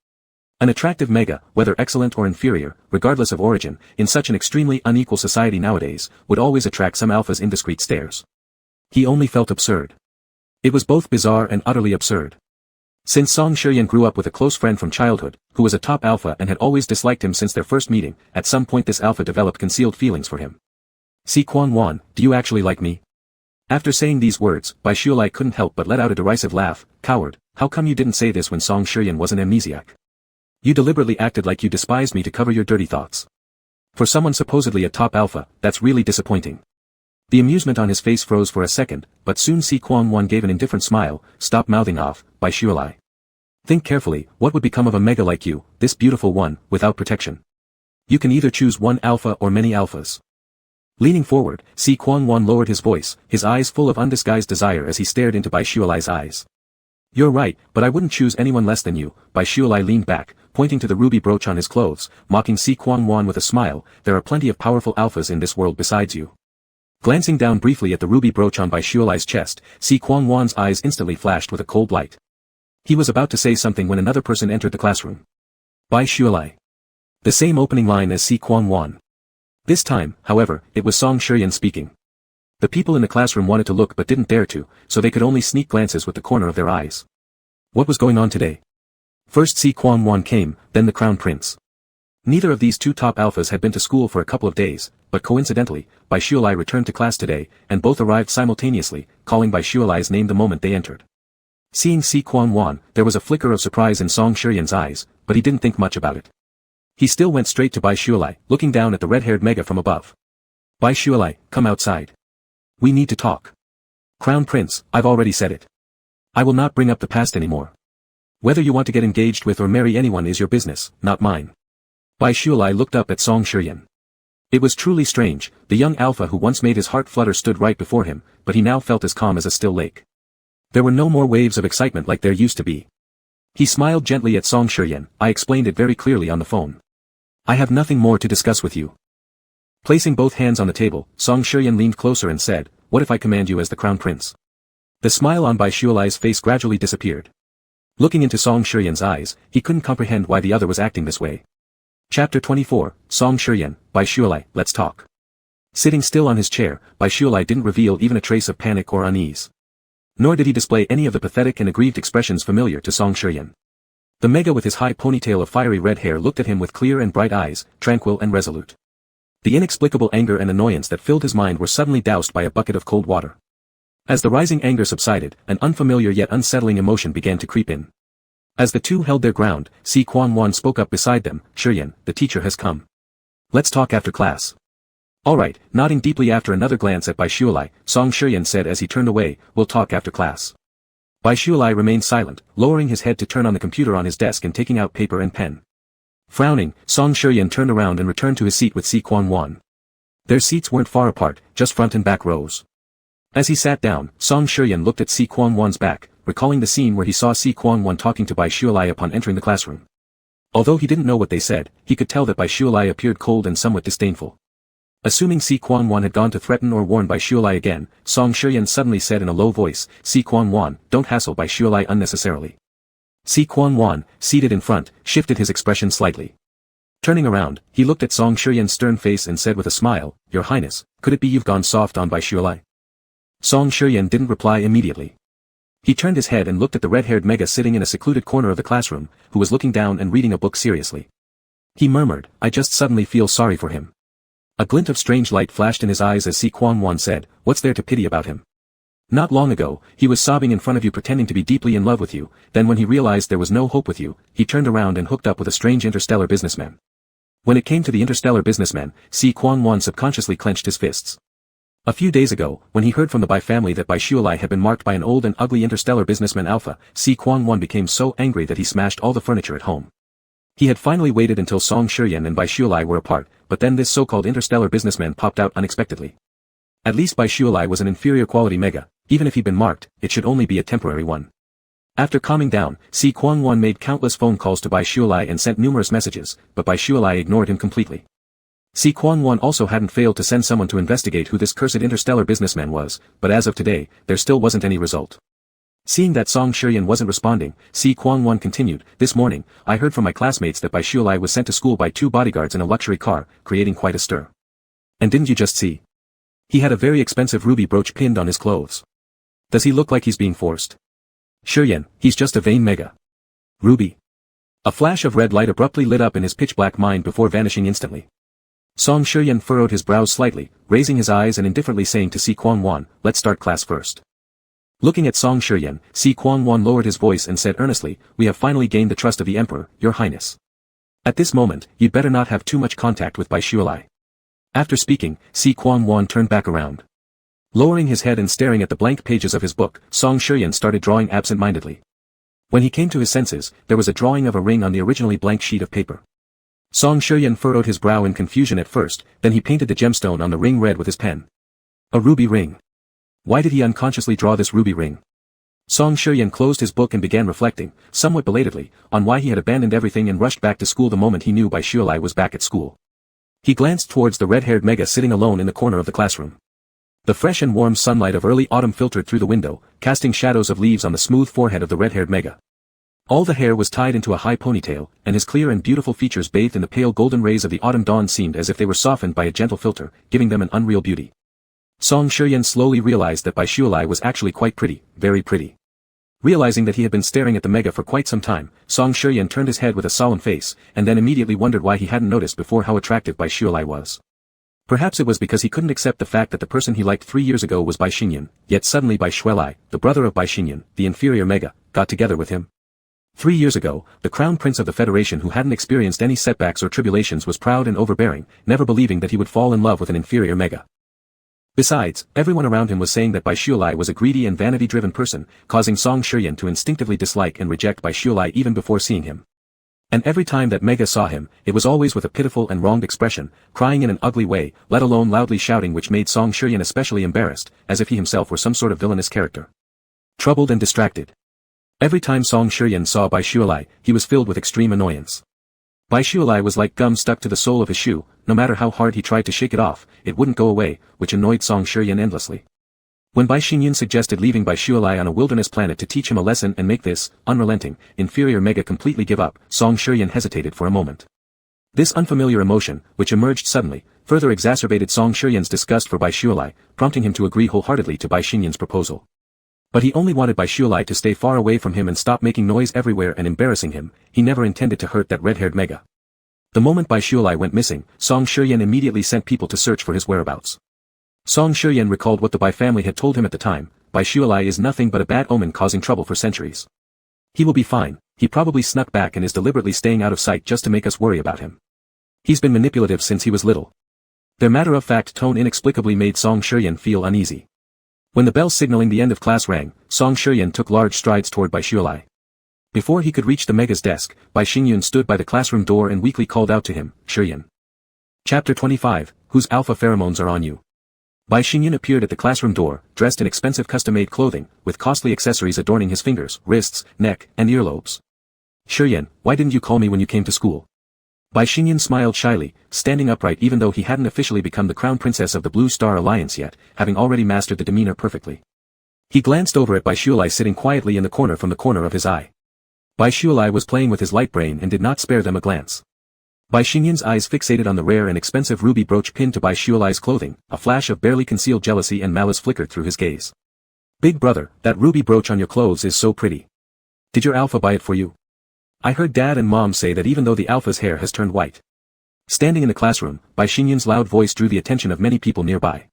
An attractive mega, whether excellent or inferior, regardless of origin, in such an extremely unequal society nowadays, would always attract some alpha's indiscreet stares. He only felt absurd. It was both bizarre and utterly absurd. Since Song Shiryan grew up with a close friend from childhood, who was a top alpha and had always disliked him since their first meeting, at some point this alpha developed concealed feelings for him. "Sequan Wan, do you actually like me?" After saying these words, Bai Shuilai couldn't help but let out a derisive laugh. "Coward, how come you didn't say this when Song Shiryan was an amnesiac? You deliberately acted like you despised me to cover your dirty thoughts. For someone supposedly a top alpha, that's really disappointing." The amusement on his face froze for a second, but soon Sequan Wan gave an indifferent smile. "Stop mouthing off, Bai Shuilai. Think carefully, what would become of a mega like you, this beautiful one, without protection? You can either choose one alpha or many alphas." Leaning forward, Sequan Wan lowered his voice, his eyes full of undisguised desire as he stared into Bai Shuilai's eyes. "You're right, but I wouldn't choose anyone less than you." Bai Shuilai leaned back, pointing to the ruby brooch on his clothes, mocking Sequan Wan with a smile. "There are plenty of powerful alphas in this world besides you." Glancing down briefly at the ruby brooch on Bai Shuilai's chest, Sequan Wan's eyes instantly flashed with a cold light. He was about to say something when another person entered the classroom. Bai Shuilai. The same opening line as Sequan Wan. This time, however, it was Song Shiryan speaking. The people in the classroom wanted to look but didn't dare to, so they could only sneak glances with the corner of their eyes. What was going on today? First Sequan Wan came, then the Crown Prince. Neither of these two top alphas had been to school for a couple of days, but coincidentally, Bai Shuilai returned to class today, and both arrived simultaneously, calling Bai Shuilai's name the moment they entered. Seeing Sequan Wan, there was a flicker of surprise in Song Shiryan's eyes, but he didn't think much about it. He still went straight to Bai Shuilai, looking down at the red-haired mega from above. "Bai Shuilai, come outside. We need to talk." "Crown Prince, I've already said it. I will not bring up the past anymore. Whether you want to get engaged with or marry anyone is your business, not mine." Bai Shuilai looked up at Song Shiryan. It was truly strange, the young alpha who once made his heart flutter stood right before him, but he now felt as calm as a still lake. There were no more waves of excitement like there used to be. He smiled gently at Song Shiryan. "I explained it very clearly on the phone. I have nothing more to discuss with you." Placing both hands on the table, Song Shiryan leaned closer and said, "What if I command you as the Crown Prince?" The smile on Bai Shuilai's face gradually disappeared. Looking into Song Shiryan's eyes, he couldn't comprehend why the other was acting this way. Chapter 24, Song Shiryan, Bai Shuilai, let's talk. Sitting still on his chair, Bai Shuilai didn't reveal even a trace of panic or unease. Nor did he display any of the pathetic and aggrieved expressions familiar to Song Shiryan. The Mega with his high ponytail of fiery red hair looked at him with clear and bright eyes, tranquil and resolute. The inexplicable anger and annoyance that filled his mind were suddenly doused by a bucket of cold water. As the rising anger subsided, an unfamiliar yet unsettling emotion began to creep in. As the two held their ground, Si Quan-wan spoke up beside them, "Shiryan, the teacher has come. Let's talk after class." "All right," nodding deeply after another glance at Bai Shualai, Song Shiryan said as he turned away, "We'll talk after class." Bai Shualai remained silent, lowering his head to turn on the computer on his desk and taking out paper and pen. Frowning, Song Shiryan turned around and returned to his seat with Si Quan-wan. Their seats weren't far apart, just front and back rows. As he sat down, Song Shiryan looked at Si Quan-wan's back, recalling the scene where he saw Si Quan-wan talking to Bai Shualai upon entering the classroom. Although he didn't know what they said, he could tell that Bai Shualai appeared cold and somewhat disdainful. Assuming Si Quan-wan had gone to threaten or warn Bai Shualai again, Song Shiryan suddenly said in a low voice, "Si Quan-wan, don't hassle Bai Shualai unnecessarily." Si Quan-wan, seated in front, shifted his expression slightly. Turning around, he looked at Song Shiryan's stern face and said with a smile, "Your Highness, could it be you've gone soft on Bai Shualai?" Song Shiryan didn't reply immediately. He turned his head and looked at the red-haired Mega sitting in a secluded corner of the classroom, who was looking down and reading a book seriously. He murmured, "I just suddenly feel sorry for him." A glint of strange light flashed in his eyes as Si Quan-wan said, "What's there to pity about him? Not long ago, he was sobbing in front of you pretending to be deeply in love with you, then when he realized there was no hope with you, he turned around and hooked up with a strange interstellar businessman." When it came to the interstellar businessman, Si Quan-wan subconsciously clenched his fists. A few days ago, when he heard from the Bai family that Bai Shualai had been marked by an old and ugly interstellar businessman Alpha, Si Quan-wan became so angry that he smashed all the furniture at home. He had finally waited until Song Shiryan and Bai Shualai were apart, but then this so-called interstellar businessman popped out unexpectedly. At least Bai Shualai was an inferior quality Mega, even if he'd been marked, it should only be a temporary one. After calming down, Si Quan-wan made countless phone calls to Bai Shualai and sent numerous messages, but Bai Shualai ignored him completely. Si Quan-wan also hadn't failed to send someone to investigate who this cursed interstellar businessman was, but as of today, there still wasn't any result. Seeing that Song Shiryan wasn't responding, Si Quan-wan continued, "This morning, I heard from my classmates that Bai Shualai was sent to school by 2 bodyguards in a luxury car, creating quite a stir. And didn't you just see? He had a very expensive ruby brooch pinned on his clothes. Does he look like he's being forced? Shiryan, he's just a vain Mega. Ruby." A flash of red light abruptly lit up in his pitch-black mind before vanishing instantly. Song Shiryan furrowed his brows slightly, raising his eyes and indifferently saying to Si Quan-wan, "Let's start class first." Looking at Song Shiryan, Si Quan-wan lowered his voice and said earnestly, "We have finally gained the trust of the Emperor, Your Highness. At this moment, you'd better not have too much contact with Bai Shualai." After speaking, Si Quan-wan turned back around. Lowering his head and staring at the blank pages of his book, Song Shiryan started drawing absent-mindedly. When he came to his senses, there was a drawing of a ring on the originally blank sheet of paper. Song Shiryan furrowed his brow in confusion at first, then he painted the gemstone on the ring red with his pen. A ruby ring. Why did he unconsciously draw this ruby ring? Song Shiryan closed his book and began reflecting, somewhat belatedly, on why he had abandoned everything and rushed back to school the moment he knew Bai Shualai was back at school. He glanced towards the red-haired Mega sitting alone in the corner of the classroom. The fresh and warm sunlight of early autumn filtered through the window, casting shadows of leaves on the smooth forehead of the red-haired Mega. All the hair was tied into a high ponytail, and his clear and beautiful features bathed in the pale golden rays of the autumn dawn seemed as if they were softened by a gentle filter, giving them an unreal beauty. Song Shiryan slowly realized that Bai Shualai was actually quite pretty, very pretty. Realizing that he had been staring at the Mega for quite some time, Song Shiryan turned his head with a solemn face, and then immediately wondered why he hadn't noticed before how attractive Bai Shualai was. Perhaps it was because he couldn't accept the fact that the person he liked 3 years ago was Bai Xinyan, yet suddenly Bai Shualai, the brother of Bai Xinyan, the inferior Mega, got together with him. 3 years ago, the crown prince of the Federation who hadn't experienced any setbacks or tribulations was proud and overbearing, never believing that he would fall in love with an inferior Mega. Besides, everyone around him was saying that Bai Shualai was a greedy and vanity-driven person, causing Song Shiryan to instinctively dislike and reject Bai Shualai even before seeing him. And every time that Mega saw him, it was always with a pitiful and wronged expression, crying in an ugly way, let alone loudly shouting, which made Song Shiryan especially embarrassed, as if he himself were some sort of villainous character. Troubled and distracted. Every time Song Shiryan saw Bai Shualai, he was filled with extreme annoyance. Bai Shualai was like gum stuck to the sole of his shoe, no matter how hard he tried to shake it off, it wouldn't go away, which annoyed Song Shiryan endlessly. When Bai Xinyan suggested leaving Bai Shualai on a wilderness planet to teach him a lesson and make this, unrelenting, inferior Mega completely give up, Song Shiryan hesitated for a moment. This unfamiliar emotion, which emerged suddenly, further exacerbated Song Shiryan's disgust for Bai Shualai, prompting him to agree wholeheartedly to Bai Xinyan's proposal. But he only wanted Bai Shualai to stay far away from him and stop making noise everywhere and embarrassing him. He never intended to hurt that red-haired mega. The moment Bai Shualai went missing, Song Shiyan immediately sent people to search for his whereabouts. Song Shiyan recalled what the Bai family had told him at the time: Bai Shualai is nothing but a bad omen causing trouble for centuries. He will be fine. He probably snuck back and is deliberately staying out of sight just to make us worry about him. He's been manipulative since he was little. Their matter-of-fact tone inexplicably made Song Shiyan feel uneasy. When the bell signaling the end of class rang, Song Shiyan took large strides toward Bai Shualai. Before he could reach the mega's desk, Bai Xingyun stood by the classroom door and weakly called out to him, "Shiyan." Chapter 25, Whose alpha pheromones are on you? Bai Xingyun appeared at the classroom door, dressed in expensive custom-made clothing, with costly accessories adorning his fingers, wrists, neck, and earlobes. "Shiyan, why didn't you call me when you came to school?" Bai Xingyun smiled shyly, standing upright even though he hadn't officially become the crown princess of the Blue Star Alliance yet, having already mastered the demeanor perfectly. He glanced over at Bai Shualai sitting quietly in the corner from the corner of his eye. Bai Shualai was playing with his light brain and did not spare them a glance. Bai Xingyun's eyes fixated on the rare and expensive ruby brooch pinned to Bai Shualai's clothing. A flash of barely concealed jealousy and malice flickered through his gaze. "Big brother, that ruby brooch on your clothes is so pretty. Did your alpha buy it for you? I heard dad and mom say that even though the alpha's hair has turned white." Standing in the classroom, Bai Xingyun's loud voice drew the attention of many people nearby.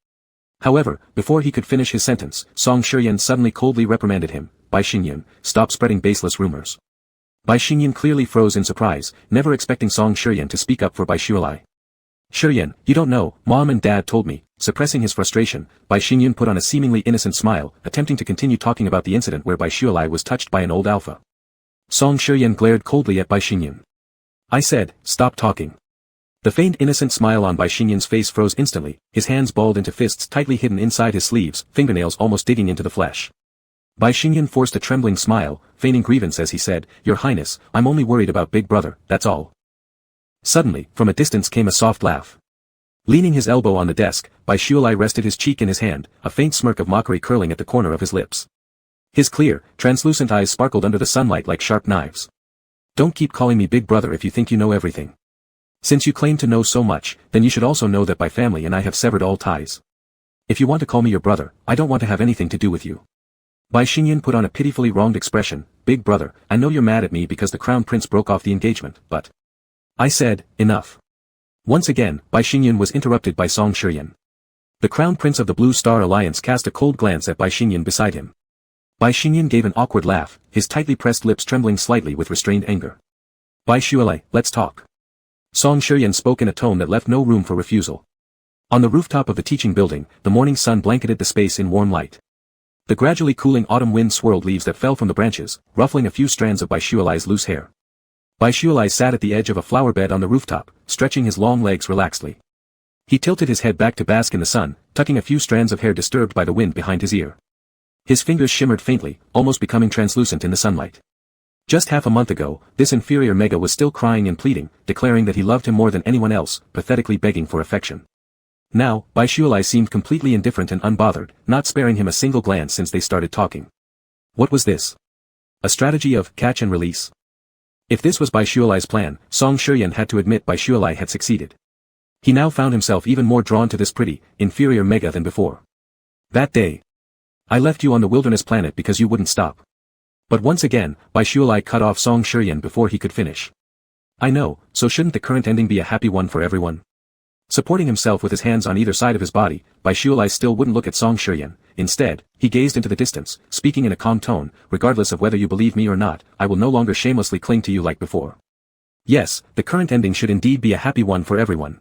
However, before he could finish his sentence, Song Shiyan suddenly coldly reprimanded him. "Bai Xingyun, stop spreading baseless rumors." Bai Xingyun clearly froze in surprise, never expecting Song Shiyan to speak up for Bai Shualai. "Shiyan, you don't know, mom and dad told me." Suppressing his frustration, Bai Xingyun put on a seemingly innocent smile, attempting to continue talking about the incident where Bai Shualai was touched by an old alpha. Song Shiyan glared coldly at Bai Xingyun. "I said, stop talking." The faint innocent smile on Bai Xingyun's face froze instantly, his hands balled into fists tightly hidden inside his sleeves, fingernails almost digging into the flesh. Bai Xingyun forced a trembling smile, feigning grievance as he said, "Your Highness, I'm only worried about Big Brother, that's all." Suddenly, from a distance came a soft laugh. Leaning his elbow on the desk, Bai Shualai rested his cheek in his hand, a faint smirk of mockery curling at the corner of his lips. His clear, translucent eyes sparkled under the sunlight like sharp knives. "Don't keep calling me Big Brother if you think you know everything. Since you claim to know so much, then you should also know that my family and I have severed all ties. If you want to call me your brother, I don't want to have anything to do with you." Bai Xingyun put on a pitifully wronged expression. "Big brother, I know you're mad at me because the crown prince broke off the engagement, but..." I said, enough. Once again, Bai Xingyun was interrupted by Song Shiyan. The crown prince of the Blue Star Alliance cast a cold glance at Bai Xingyun beside him. Bai Xingyun gave an awkward laugh, his tightly pressed lips trembling slightly with restrained anger. "Bai Shualai, let's talk." Song Shiyan spoke in a tone that left no room for refusal. On the rooftop of the teaching building, the morning sun blanketed the space in warm light. The gradually cooling autumn wind swirled leaves that fell from the branches, ruffling a few strands of Bai Shualai's loose hair. Bai Shualai sat at the edge of a flower bed on the rooftop, stretching his long legs relaxedly. He tilted his head back to bask in the sun, tucking a few strands of hair disturbed by the wind behind his ear. His fingers shimmered faintly, almost becoming translucent in the sunlight. Just half a month ago, this inferior mega was still crying and pleading, declaring that he loved him more than anyone else, pathetically begging for affection. Now, Bai Shualai seemed completely indifferent and unbothered, not sparing him a single glance since they started talking. What was this? A strategy of catch and release? If this was Bai Shualai's plan, Song Shiyan had to admit Bai Shualai had succeeded. He now found himself even more drawn to this pretty, inferior mega than before. "That day, I left you on the wilderness planet because you wouldn't stop." But once again, Bai Shualai cut off Song Shiyan before he could finish. "I know, so shouldn't the current ending be a happy one for everyone?" Supporting himself with his hands on either side of his body, Bai Shualai still wouldn't look at Song Shiyan. Instead, he gazed into the distance, speaking in a calm tone, "Regardless of whether you believe me or not, I will no longer shamelessly cling to you like before. Yes, the current ending should indeed be a happy one for everyone."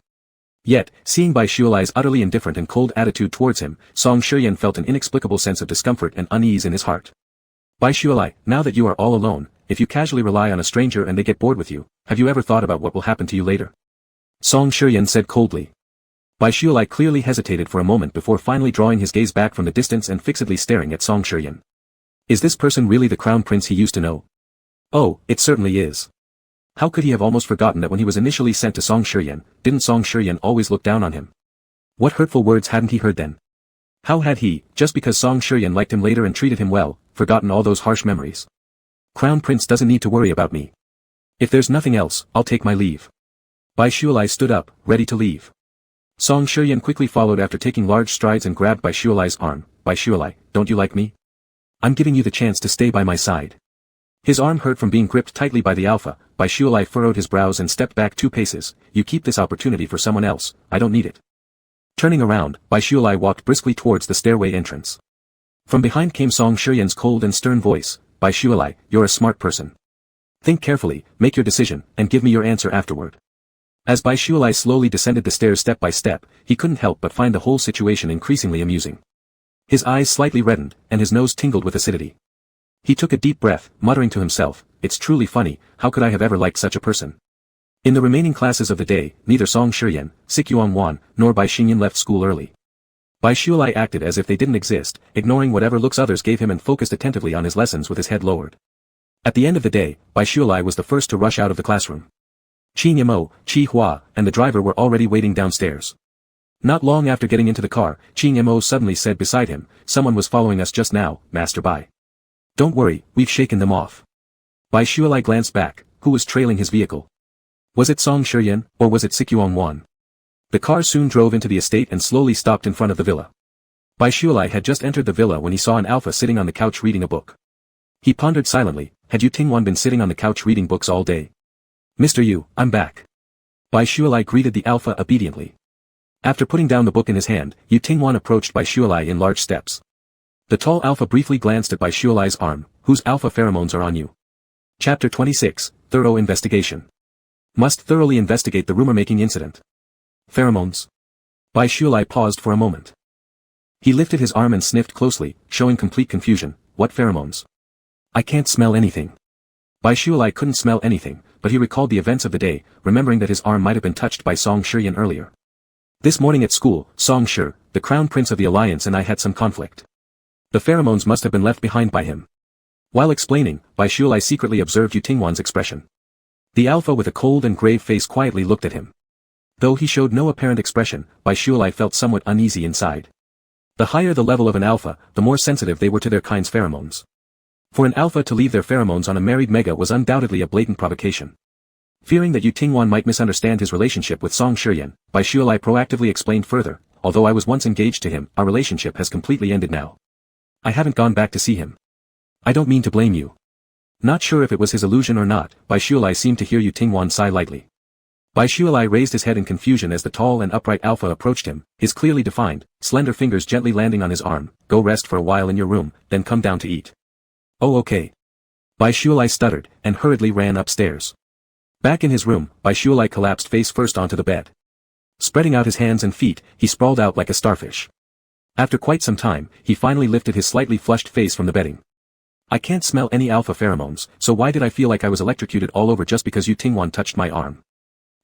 Yet, seeing Bai Shualai's utterly indifferent and cold attitude towards him, Song Shiyan felt an inexplicable sense of discomfort and unease in his heart. "Bai Shualai, now that you are all alone, if you casually rely on a stranger and they get bored with you, have you ever thought about what will happen to you later?" Song Shiyan said coldly. Bai Shualai clearly hesitated for a moment before finally drawing his gaze back from the distance and fixedly staring at Song Shiyan. Is this person really the crown prince he used to know? Oh, it certainly is. How could he have almost forgotten that when he was initially sent to Song Shiyan, didn't Song Shiyan always look down on him? What hurtful words hadn't he heard then? How had he, just because Song Shiyan liked him later and treated him well, forgotten all those harsh memories? Crown Prince doesn't need to worry about me. If there's nothing else, I'll take my leave. Bai Shualai stood up, ready to leave. Song Shiyan quickly followed after taking large strides and grabbed Bai Shualai's arm. Bai Shualai, don't you like me? I'm giving you the chance to stay by my side. His arm hurt from being gripped tightly by the alpha. Biolove furrowed his brows and stepped back 2 paces. You keep this opportunity for someone else, I don't need it. Turning around, Biolove walked briskly towards the stairway entrance. From behind came Song Shiyan's cold and stern voice. Biolove, you're a smart person. Think carefully, make your decision, and give me your answer afterward. As Biolove slowly descended the stairs step by step, he couldn't help but find the whole situation increasingly amusing. His eyes slightly reddened, and his nose tingled with acidity. He took a deep breath, muttering to himself, it's truly funny, how could I have ever liked such a person? In the remaining classes of the day, neither Song Shiyan, Sikyuan Wan, nor Bai Xinyan left school early. Biolove acted as if they didn't exist, ignoring whatever looks others gave him and focused attentively on his lessons with his head lowered. At the end of the day, Biolove was the first to rush out of the classroom. Qin Yamo, Qi Hua, and the driver were already waiting downstairs. Not long after getting into the car, Qin Yamo suddenly said beside him, someone was following us just now, Master Bai. Don't worry, we've shaken them off. Biolove glanced back, who was trailing his vehicle? Was it Song Shiyan, or was it Sikyuan Wan? The car soon drove into the estate and slowly stopped in front of the villa. Biolove had just entered the villa when he saw an alpha sitting on the couch reading a book. He pondered silently, had Yu Tingwan been sitting on the couch reading books all day? Mr. Yu, I'm back. Biolove greeted the alpha obediently. After putting down the book in his hand, Yu Tingwan approached Biolove in large steps. The tall alpha briefly glanced at Biolove's arm, whose alpha pheromones are on you. Chapter 26, Thorough Investigation. Must thoroughly investigate the rumor-making incident. Pheromones. Biolove paused for a moment. He lifted his arm and sniffed closely, showing complete confusion. What pheromones? I can't smell anything. Biolove couldn't smell anything, but he recalled the events of the day, remembering that his arm might have been touched by Song Shiyan earlier. This morning at school, Song Shi, the crown prince of the alliance, and I had some conflict. The pheromones must have been left behind by him. While explaining, Biolove secretly observed Yu Tingwan's expression. The alpha with a cold and grave face quietly looked at him. Though he showed no apparent expression, Biolove felt somewhat uneasy inside. The higher the level of an alpha, the more sensitive they were to their kind's pheromones. For an alpha to leave their pheromones on a married mega was undoubtedly a blatant provocation. Fearing that Yu Tingwan might misunderstand his relationship with Song Shiyan, Biolove proactively explained further, although I was once engaged to him, our relationship has completely ended now. I haven't gone back to see him. I don't mean to blame you. Not sure if it was his illusion or not, Biolove seemed to hear Yu Tingwan sigh lightly. Biolove raised his head in confusion as the tall and upright alpha approached him, his clearly defined, slender fingers gently landing on his arm. Go rest for a while in your room, then come down to eat. Oh okay. Biolove stuttered, and hurriedly ran upstairs. Back in his room, Biolove collapsed face first onto the bed. Spreading out his hands and feet, he sprawled out like a starfish. After quite some time, he finally lifted his slightly flushed face from the bedding. I can't smell any alpha pheromones, so why did I feel like I was electrocuted all over just because Yu Tingwan touched my arm?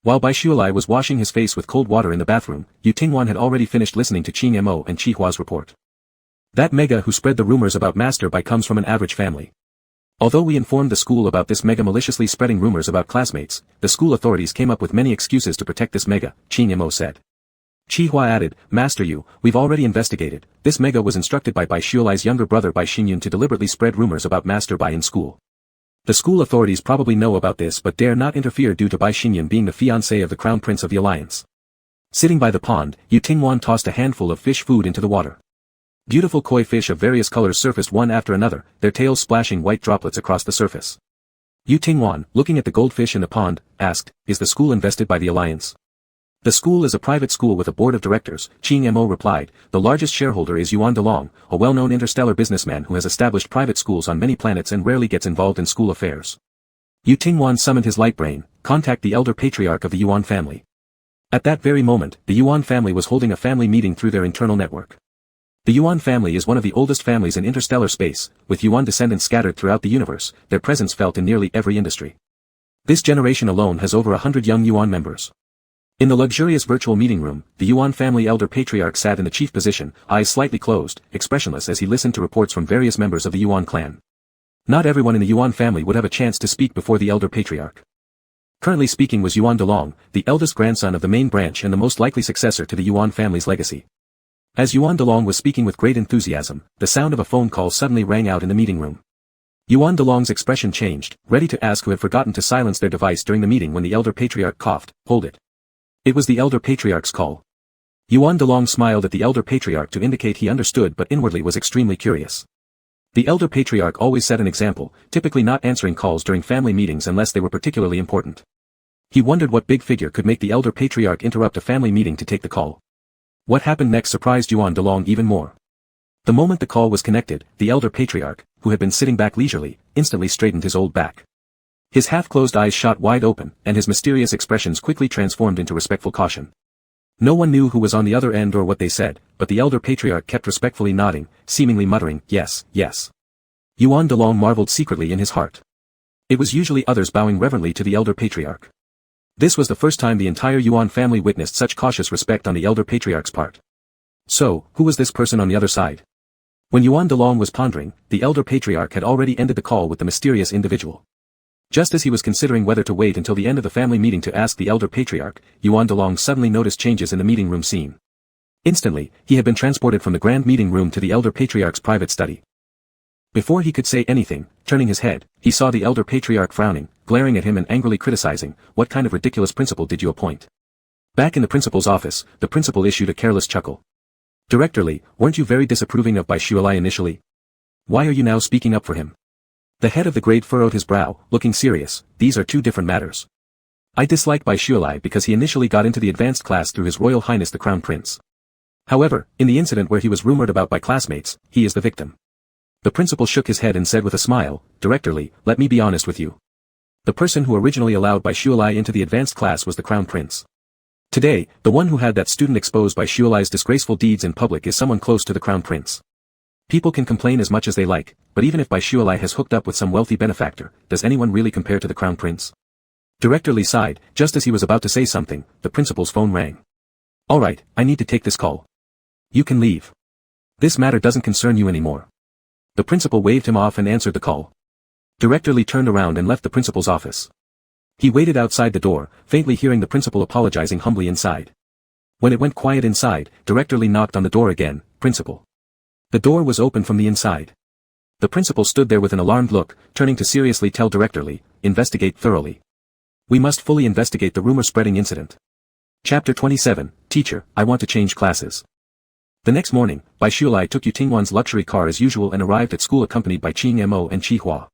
While Biolove was washing his face with cold water in the bathroom, Yu Tingwan had already finished listening to Qin Mo and Qi Hua's report. That mega who spread the rumors about Master Bai comes from an average family. Although we informed the school about this mega maliciously spreading rumors about classmates, the school authorities came up with many excuses to protect this mega, Qin Mo said. Qi Hua added, Master Yu, we've already investigated. This mega was instructed by Biolove's younger brother Bai Xinyan to deliberately spread rumors about Master Bai in school. The school authorities probably know about this but dare not interfere due to Bai Xinyan being the fiancé of the crown prince of the alliance. Sitting by the pond, Yu Tingwan tossed a handful of fish food into the water. Beautiful koi fish of various colors surfaced one after another, their tails splashing white droplets across the surface. Yu Tingwan, looking at the goldfish in the pond, asked, is the school invested by the alliance? The school is a private school with a board of directors, Qin Mo replied. The largest shareholder is Yuan Delong, a well-known interstellar businessman who has established private schools on many planets and rarely gets involved in school affairs. Yu Tingwan summoned his light brain, contact the elder patriarch of the Yuan family. At that very moment, the Yuan family was holding a family meeting through their internal network. The Yuan family is one of the oldest families in interstellar space, with Yuan descendants scattered throughout the universe, their presence felt in nearly every industry. This generation alone has over 100 young Yuan members. In the luxurious virtual meeting room, the Yuan family elder patriarch sat in the chief position, eyes slightly closed, expressionless as he listened to reports from various members of the Yuan clan. Not everyone in the Yuan family would have a chance to speak before the elder patriarch. Currently speaking was Yuan Delong, the eldest grandson of the main branch and the most likely successor to the Yuan family's legacy. As Yuan Delong was speaking with great enthusiasm, the sound of a phone call suddenly rang out in the meeting room. Yuan Delong's expression changed, ready to ask who had forgotten to silence their device during the meeting when the elder patriarch coughed, hold it. It was the elder patriarch's call. Yuan Delong smiled at the elder patriarch to indicate he understood but inwardly was extremely curious. The elder patriarch always set an example, typically not answering calls during family meetings unless they were particularly important. He wondered what big figure could make the elder patriarch interrupt a family meeting to take the call. What happened next surprised Yuan Delong even more. The moment the call was connected, the elder patriarch, who had been sitting back leisurely, instantly straightened his old back. His half-closed eyes shot wide open, and his mysterious expressions quickly transformed into respectful caution. No one knew who was on the other end or what they said, but the elder patriarch kept respectfully nodding, seemingly muttering, "Yes, yes." Yuan Delong marveled secretly in his heart. It was usually others bowing reverently to the elder patriarch. This was the first time the entire Yuan family witnessed such cautious respect on the elder patriarch's part. So, who was this person on the other side? When Yuan Delong was pondering, the elder patriarch had already ended the call with the mysterious individual. Just as he was considering whether to wait until the end of the family meeting to ask the elder patriarch, Yuan Delong suddenly noticed changes in the meeting room scene. Instantly, he had been transported from the grand meeting room to the elder patriarch's private study. Before he could say anything, turning his head, he saw the elder patriarch frowning, glaring at him and angrily criticizing, "What kind of ridiculous principal did you appoint?" Back in the principal's office, the principal issued a careless chuckle. "Directorly, weren't you very disapproving of Bai Shualai initially? Why are you now speaking up for him?" The head of the grade furrowed his brow, looking serious. "These are two different matters. I dislike Bai Shualai because he initially got into the advanced class through His Royal Highness the Crown Prince. However, in the incident where he was rumored about by classmates, he is the victim." The principal shook his head and said with a smile, "Directorly, let me be honest with you. The person who originally allowed Bai Shualai into the advanced class was the Crown Prince. Today, the one who had that student exposed Bai Shualai's disgraceful deeds in public is someone close to the Crown Prince. People can complain as much as they like, but even if Bai Shualai has hooked up with some wealthy benefactor, does anyone really compare to the Crown Prince?" Director Li sighed. Just as he was about to say something, the principal's phone rang. "Alright, I need to take this call. You can leave. This matter doesn't concern you anymore." The principal waved him off and answered the call. Director Li turned around and left the principal's office. He waited outside the door, faintly hearing the principal apologizing humbly inside. When it went quiet inside, Director Li knocked on the door again. "Principal." The door was open from the inside. The principal stood there with an alarmed look, turning to seriously tell Director Li, "Investigate thoroughly. We must fully investigate the rumor-spreading incident." Chapter 27, Teacher, I want to change classes. The next morning, Bai Shualai took Yu Tingwan's luxury car as usual and arrived at school accompanied by Qing Mo and Qi Hua.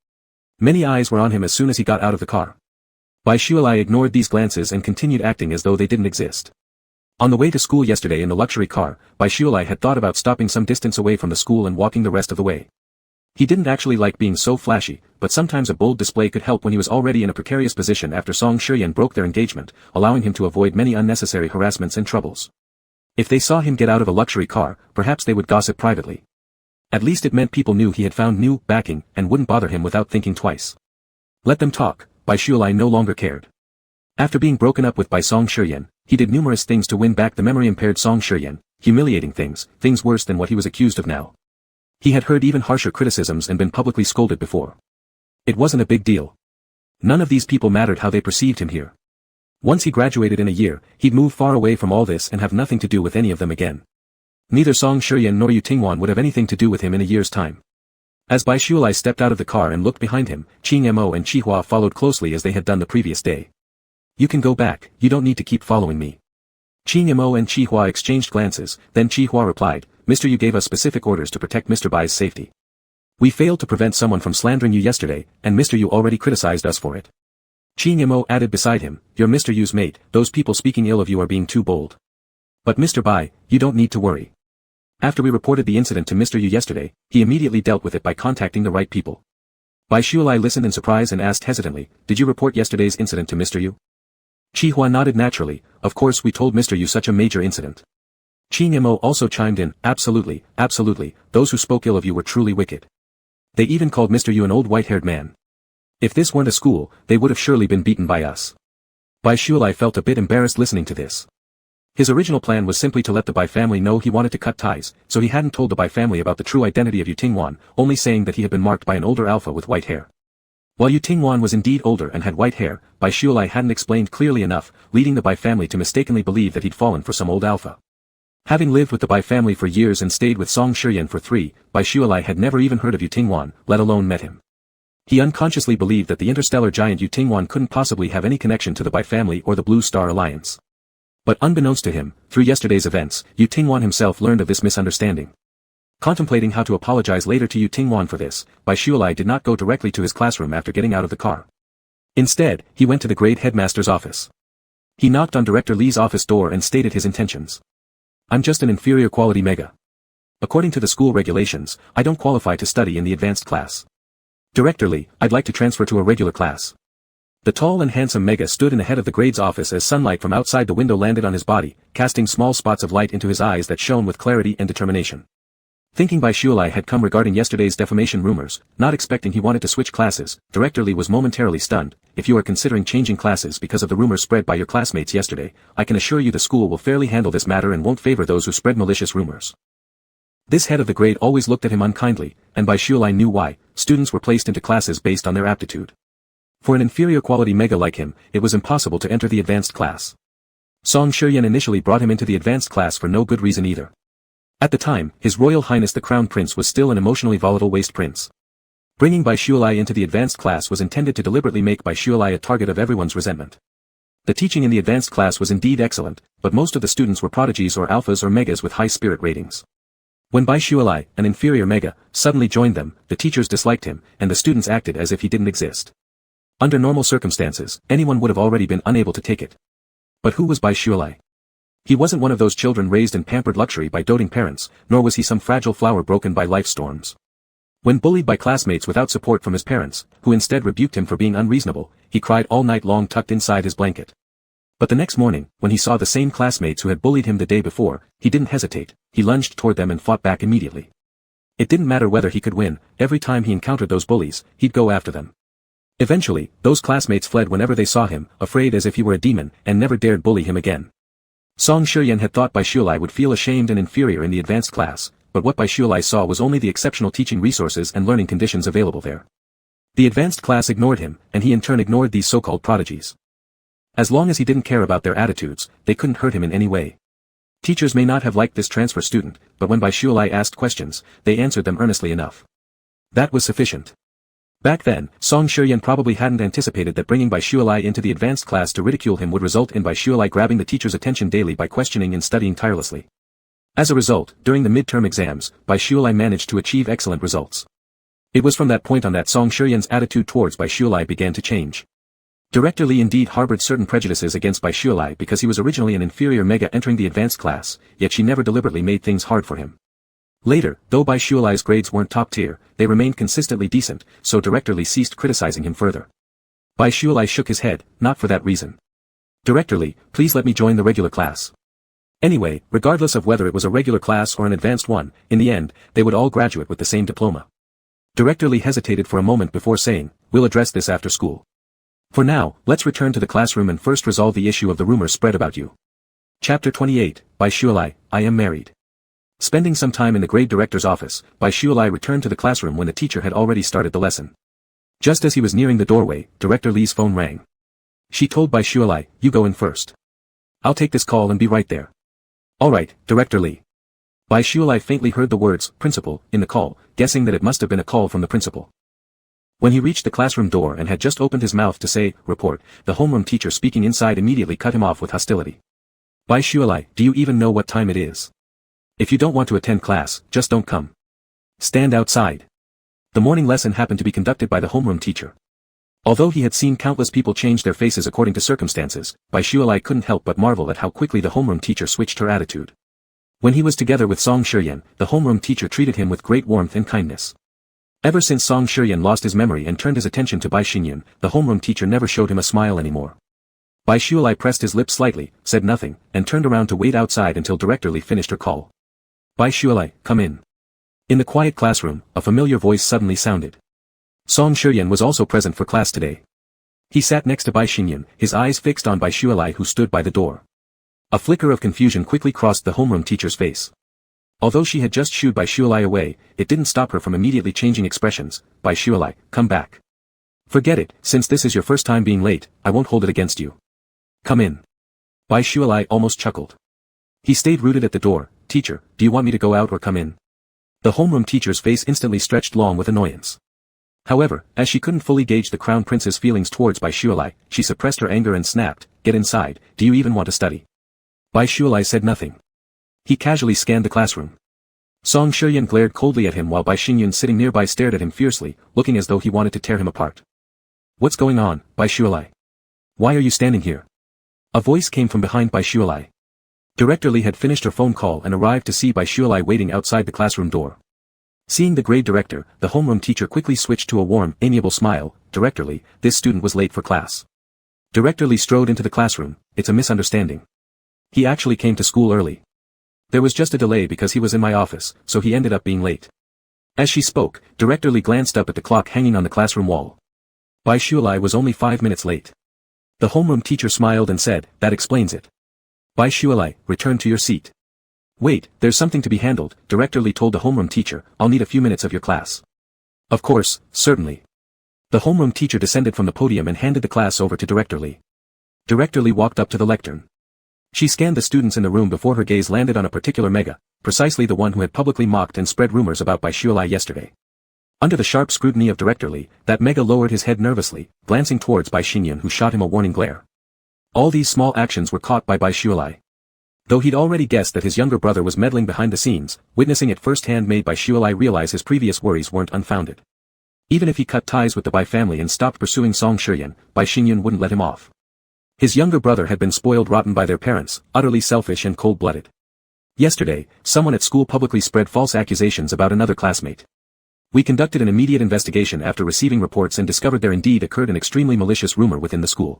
Many eyes were on him as soon as he got out of the car. Bai Shualai ignored these glances and continued acting as though they didn't exist. On the way to school yesterday in the luxury car, Bai Shualai had thought about stopping some distance away from the school and walking the rest of the way. He didn't actually like being so flashy, but sometimes a bold display could help when he was already in a precarious position after Song Shiyan broke their engagement, allowing him to avoid many unnecessary harassments and troubles. If they saw him get out of a luxury car, perhaps they would gossip privately. At least it meant people knew he had found new backing and wouldn't bother him without thinking twice. Let them talk, Bai Shualai no longer cared. After being broken up with by Song Shiyan, he did numerous things to win back the memory-impaired Song Shiyan, humiliating things worse than what he was accused of now. He had heard even harsher criticisms and been publicly scolded before. It wasn't a big deal. None of these people mattered how they perceived him here. Once he graduated in a year, he'd move far away from all this and have nothing to do with any of them again. Neither Song Shiyan nor Yu Tingwan would have anything to do with him in a year's time. As Bai Shualai stepped out of the car and looked behind him, Qing Mo and Qi Hua followed closely as they had done the previous day. "You can go back, you don't need to keep following me." Qing Mo and Qi Hua exchanged glances, then Qi Hua replied, "Mr. You gave us specific orders to protect Mr. Bai's safety. We failed to prevent someone from slandering you yesterday, and Mr. You already criticized us for it." Qing Mo added beside him, "You're Mr. Yu's mate, those people speaking ill of you are being too bold. But Mr. Bai, you don't need to worry. After we reported the incident to Mr. Yu yesterday, he immediately dealt with it by contacting the right people." Bai Shualai listened in surprise and asked hesitantly, "Did you report yesterday's incident to Mr. Yu?" Qi Hua nodded naturally, "Of course we told Mr. Yu such a major incident." Qing Mo also chimed in, "Absolutely, absolutely, those who spoke ill of you were truly wicked. They even called Mr. Yu an old white-haired man. If this weren't a school, they would have surely been beaten by us." Bai Shualai felt a bit embarrassed listening to this. His original plan was simply to let the Bai family know he wanted to cut ties, so he hadn't told the Bai family about the true identity of Yu Tingwan, only saying that he had been marked by an older alpha with white hair. While Yu Tingwan was indeed older and had white hair, Bai Shualai hadn't explained clearly enough, leading the Bai family to mistakenly believe that he'd fallen for some old alpha. Having lived with the Bai family for years and stayed with Song Shiyan for 3, Bai Shualai had never even heard of Yu Tingwan, let alone met him. He unconsciously believed that the interstellar giant Yu Tingwan couldn't possibly have any connection to the Bai family or the Blue Star Alliance. But unbeknownst to him, through yesterday's events, Yu Tingwan himself learned of this misunderstanding. Contemplating how to apologize later to Yu Tingwan for this, Bai Shualai did not go directly to his classroom after getting out of the car. Instead, he went to the grade headmaster's office. He knocked on Director Li's office door and stated his intentions. I'm just an inferior quality mega. According to the school regulations, I don't qualify to study in the advanced class. Director Li, I'd like to transfer to a regular class. The tall and handsome mega stood in the head of the grade's office as sunlight from outside the window landed on his body, casting small spots of light into his eyes that shone with clarity and determination. Thinking Bai Shualai had come regarding yesterday's defamation rumors, not expecting he wanted to switch classes, Director Li was momentarily stunned. If you are considering changing classes because of the rumors spread by your classmates yesterday, I can assure you the school will fairly handle this matter and won't favor those who spread malicious rumors. This head of the grade always looked at him unkindly, and Bai Shualai knew why. Students were placed into classes based on their aptitude. For an inferior quality mega like him, it was impossible to enter the advanced class. Song Shiyan initially brought him into the advanced class for no good reason either. At the time, His Royal Highness the Crown Prince was still an emotionally volatile waste prince. Bringing Bai Shualai into the advanced class was intended to deliberately make Bai Shualai a target of everyone's resentment. The teaching in the advanced class was indeed excellent, but most of the students were prodigies or alphas or megas with high spirit ratings. When Bai Shualai, an inferior mega, suddenly joined them, the teachers disliked him, and the students acted as if he didn't exist. Under normal circumstances, anyone would have already been unable to take it. But who was Bai Shualai? He wasn't one of those children raised in pampered luxury by doting parents, nor was he some fragile flower broken by life storms. When bullied by classmates without support from his parents, who instead rebuked him for being unreasonable, he cried all night long tucked inside his blanket. But the next morning, when he saw the same classmates who had bullied him the day before, he didn't hesitate, he lunged toward them and fought back immediately. It didn't matter whether he could win, every time he encountered those bullies, he'd go after them. Eventually, those classmates fled whenever they saw him, afraid as if he were a demon, and never dared bully him again. Song Shiyan had thought Bai Shualai would feel ashamed and inferior in the advanced class, but what Bai Shualai saw was only the exceptional teaching resources and learning conditions available there. The advanced class ignored him, and he in turn ignored these so-called prodigies. As long as he didn't care about their attitudes, they couldn't hurt him in any way. Teachers may not have liked this transfer student, but when Bai Shualai asked questions, they answered them earnestly enough. That was sufficient. Back then, Song Shiyan probably hadn't anticipated that bringing Bai Shualai into the advanced class to ridicule him would result in Bai Shualai grabbing the teacher's attention daily by questioning and studying tirelessly. As a result, during the midterm exams, Bai Shualai managed to achieve excellent results. It was from that point on that Song Shiyan's attitude towards Bai Shualai began to change. Director Li indeed harbored certain prejudices against Bai Shualai because he was originally an inferior mega entering the advanced class, yet she never deliberately made things hard for him. Later, though Bai Shualai's grades weren't top tier, they remained consistently decent, so Director Li ceased criticizing him further. Bai Shualai shook his head, not for that reason. Director Li, please let me join the regular class. Anyway, regardless of whether it was a regular class or an advanced one, in the end, they would all graduate with the same diploma. Director Li hesitated for a moment before saying, we'll address this after school. For now, let's return to the classroom and first resolve the issue of the rumors spread about you. Chapter 28, Bai Shualai, I am married. Spending some time in the grade director's office, Bai Shualai returned to the classroom when the teacher had already started the lesson. Just as he was nearing the doorway, Director Li's phone rang. She told Bai Shualai, you go in first. I'll take this call and be right there. Alright, Director Li. Bai Shualai faintly heard the words, principal, in the call, guessing that it must have been a call from the principal. When he reached the classroom door and had just opened his mouth to say, report, the homeroom teacher speaking inside immediately cut him off with hostility. Bai Shualai, do you even know what time it is? If you don't want to attend class, just don't come. Stand outside. The morning lesson happened to be conducted by the homeroom teacher. Although he had seen countless people change their faces according to circumstances, Bai Shualai couldn't help but marvel at how quickly the homeroom teacher switched her attitude. When he was together with Song Shiyan, the homeroom teacher treated him with great warmth and kindness. Ever since Song Shiyan lost his memory and turned his attention to Bai Xinyan, the homeroom teacher never showed him a smile anymore. Bai Shualai pressed his lips slightly, said nothing, and turned around to wait outside until Director Li finished her call. Bai Shualai, come in. In the quiet classroom, a familiar voice suddenly sounded. Song Shiyan was also present for class today. He sat next to Bai Xinyan, his eyes fixed on Bai Shualai who stood by the door. A flicker of confusion quickly crossed the homeroom teacher's face. Although she had just shooed Bai Shualai away, it didn't stop her from immediately changing expressions. Bai Shualai, come back. Forget it, since this is your first time being late, I won't hold it against you. Come in. Bai Shualai almost chuckled. He stayed rooted at the door. Teacher, do you want me to go out or come in? The homeroom teacher's face instantly stretched long with annoyance. However, as she couldn't fully gauge the crown prince's feelings towards Bai Shualai, she suppressed her anger and snapped, get inside, do you even want to study? Bai Shualai said nothing. He casually scanned the classroom. Song Shiyan glared coldly at him while Bai Xingyun sitting nearby stared at him fiercely, looking as though he wanted to tear him apart. What's going on, Bai Shuilai? Why are you standing here? A voice came from behind Bai Shuilai. Director Li had finished her phone call and arrived to see Bai Shuilai waiting outside the classroom door. Seeing the grade director, the homeroom teacher quickly switched to a warm, amiable smile. Director Li, this student was late for class. Director Li strode into the classroom. It's a misunderstanding. He actually came to school early. There was just a delay because he was in my office, so he ended up being late. As she spoke, Director Li glanced up at the clock hanging on the classroom wall. Bai Shuilai was only 5 minutes late. The homeroom teacher smiled and said, that explains it. Bai Shuilai, return to your seat. Wait, there's something to be handled, Director Li told the homeroom teacher, I'll need a few minutes of your class. Of course, certainly. The homeroom teacher descended from the podium and handed the class over to Director Li. Director Li walked up to the lectern. She scanned the students in the room before her gaze landed on a particular mega, precisely the one who had publicly mocked and spread rumors about Bai Shuilai yesterday. Under the sharp scrutiny of Director Li, that mega lowered his head nervously, glancing towards Bai Xingyun who shot him a warning glare. All these small actions were caught by Bai Shuilai. Though he'd already guessed that his younger brother was meddling behind the scenes, witnessing it firsthand made Bai Shuilai realize his previous worries weren't unfounded. Even if he cut ties with the Bai family and stopped pursuing Song Shiyan, Bai Xingyun wouldn't let him off. His younger brother had been spoiled rotten by their parents, utterly selfish and cold-blooded. Yesterday, someone at school publicly spread false accusations about another classmate. We conducted an immediate investigation after receiving reports and discovered there indeed occurred an extremely malicious rumor within the school.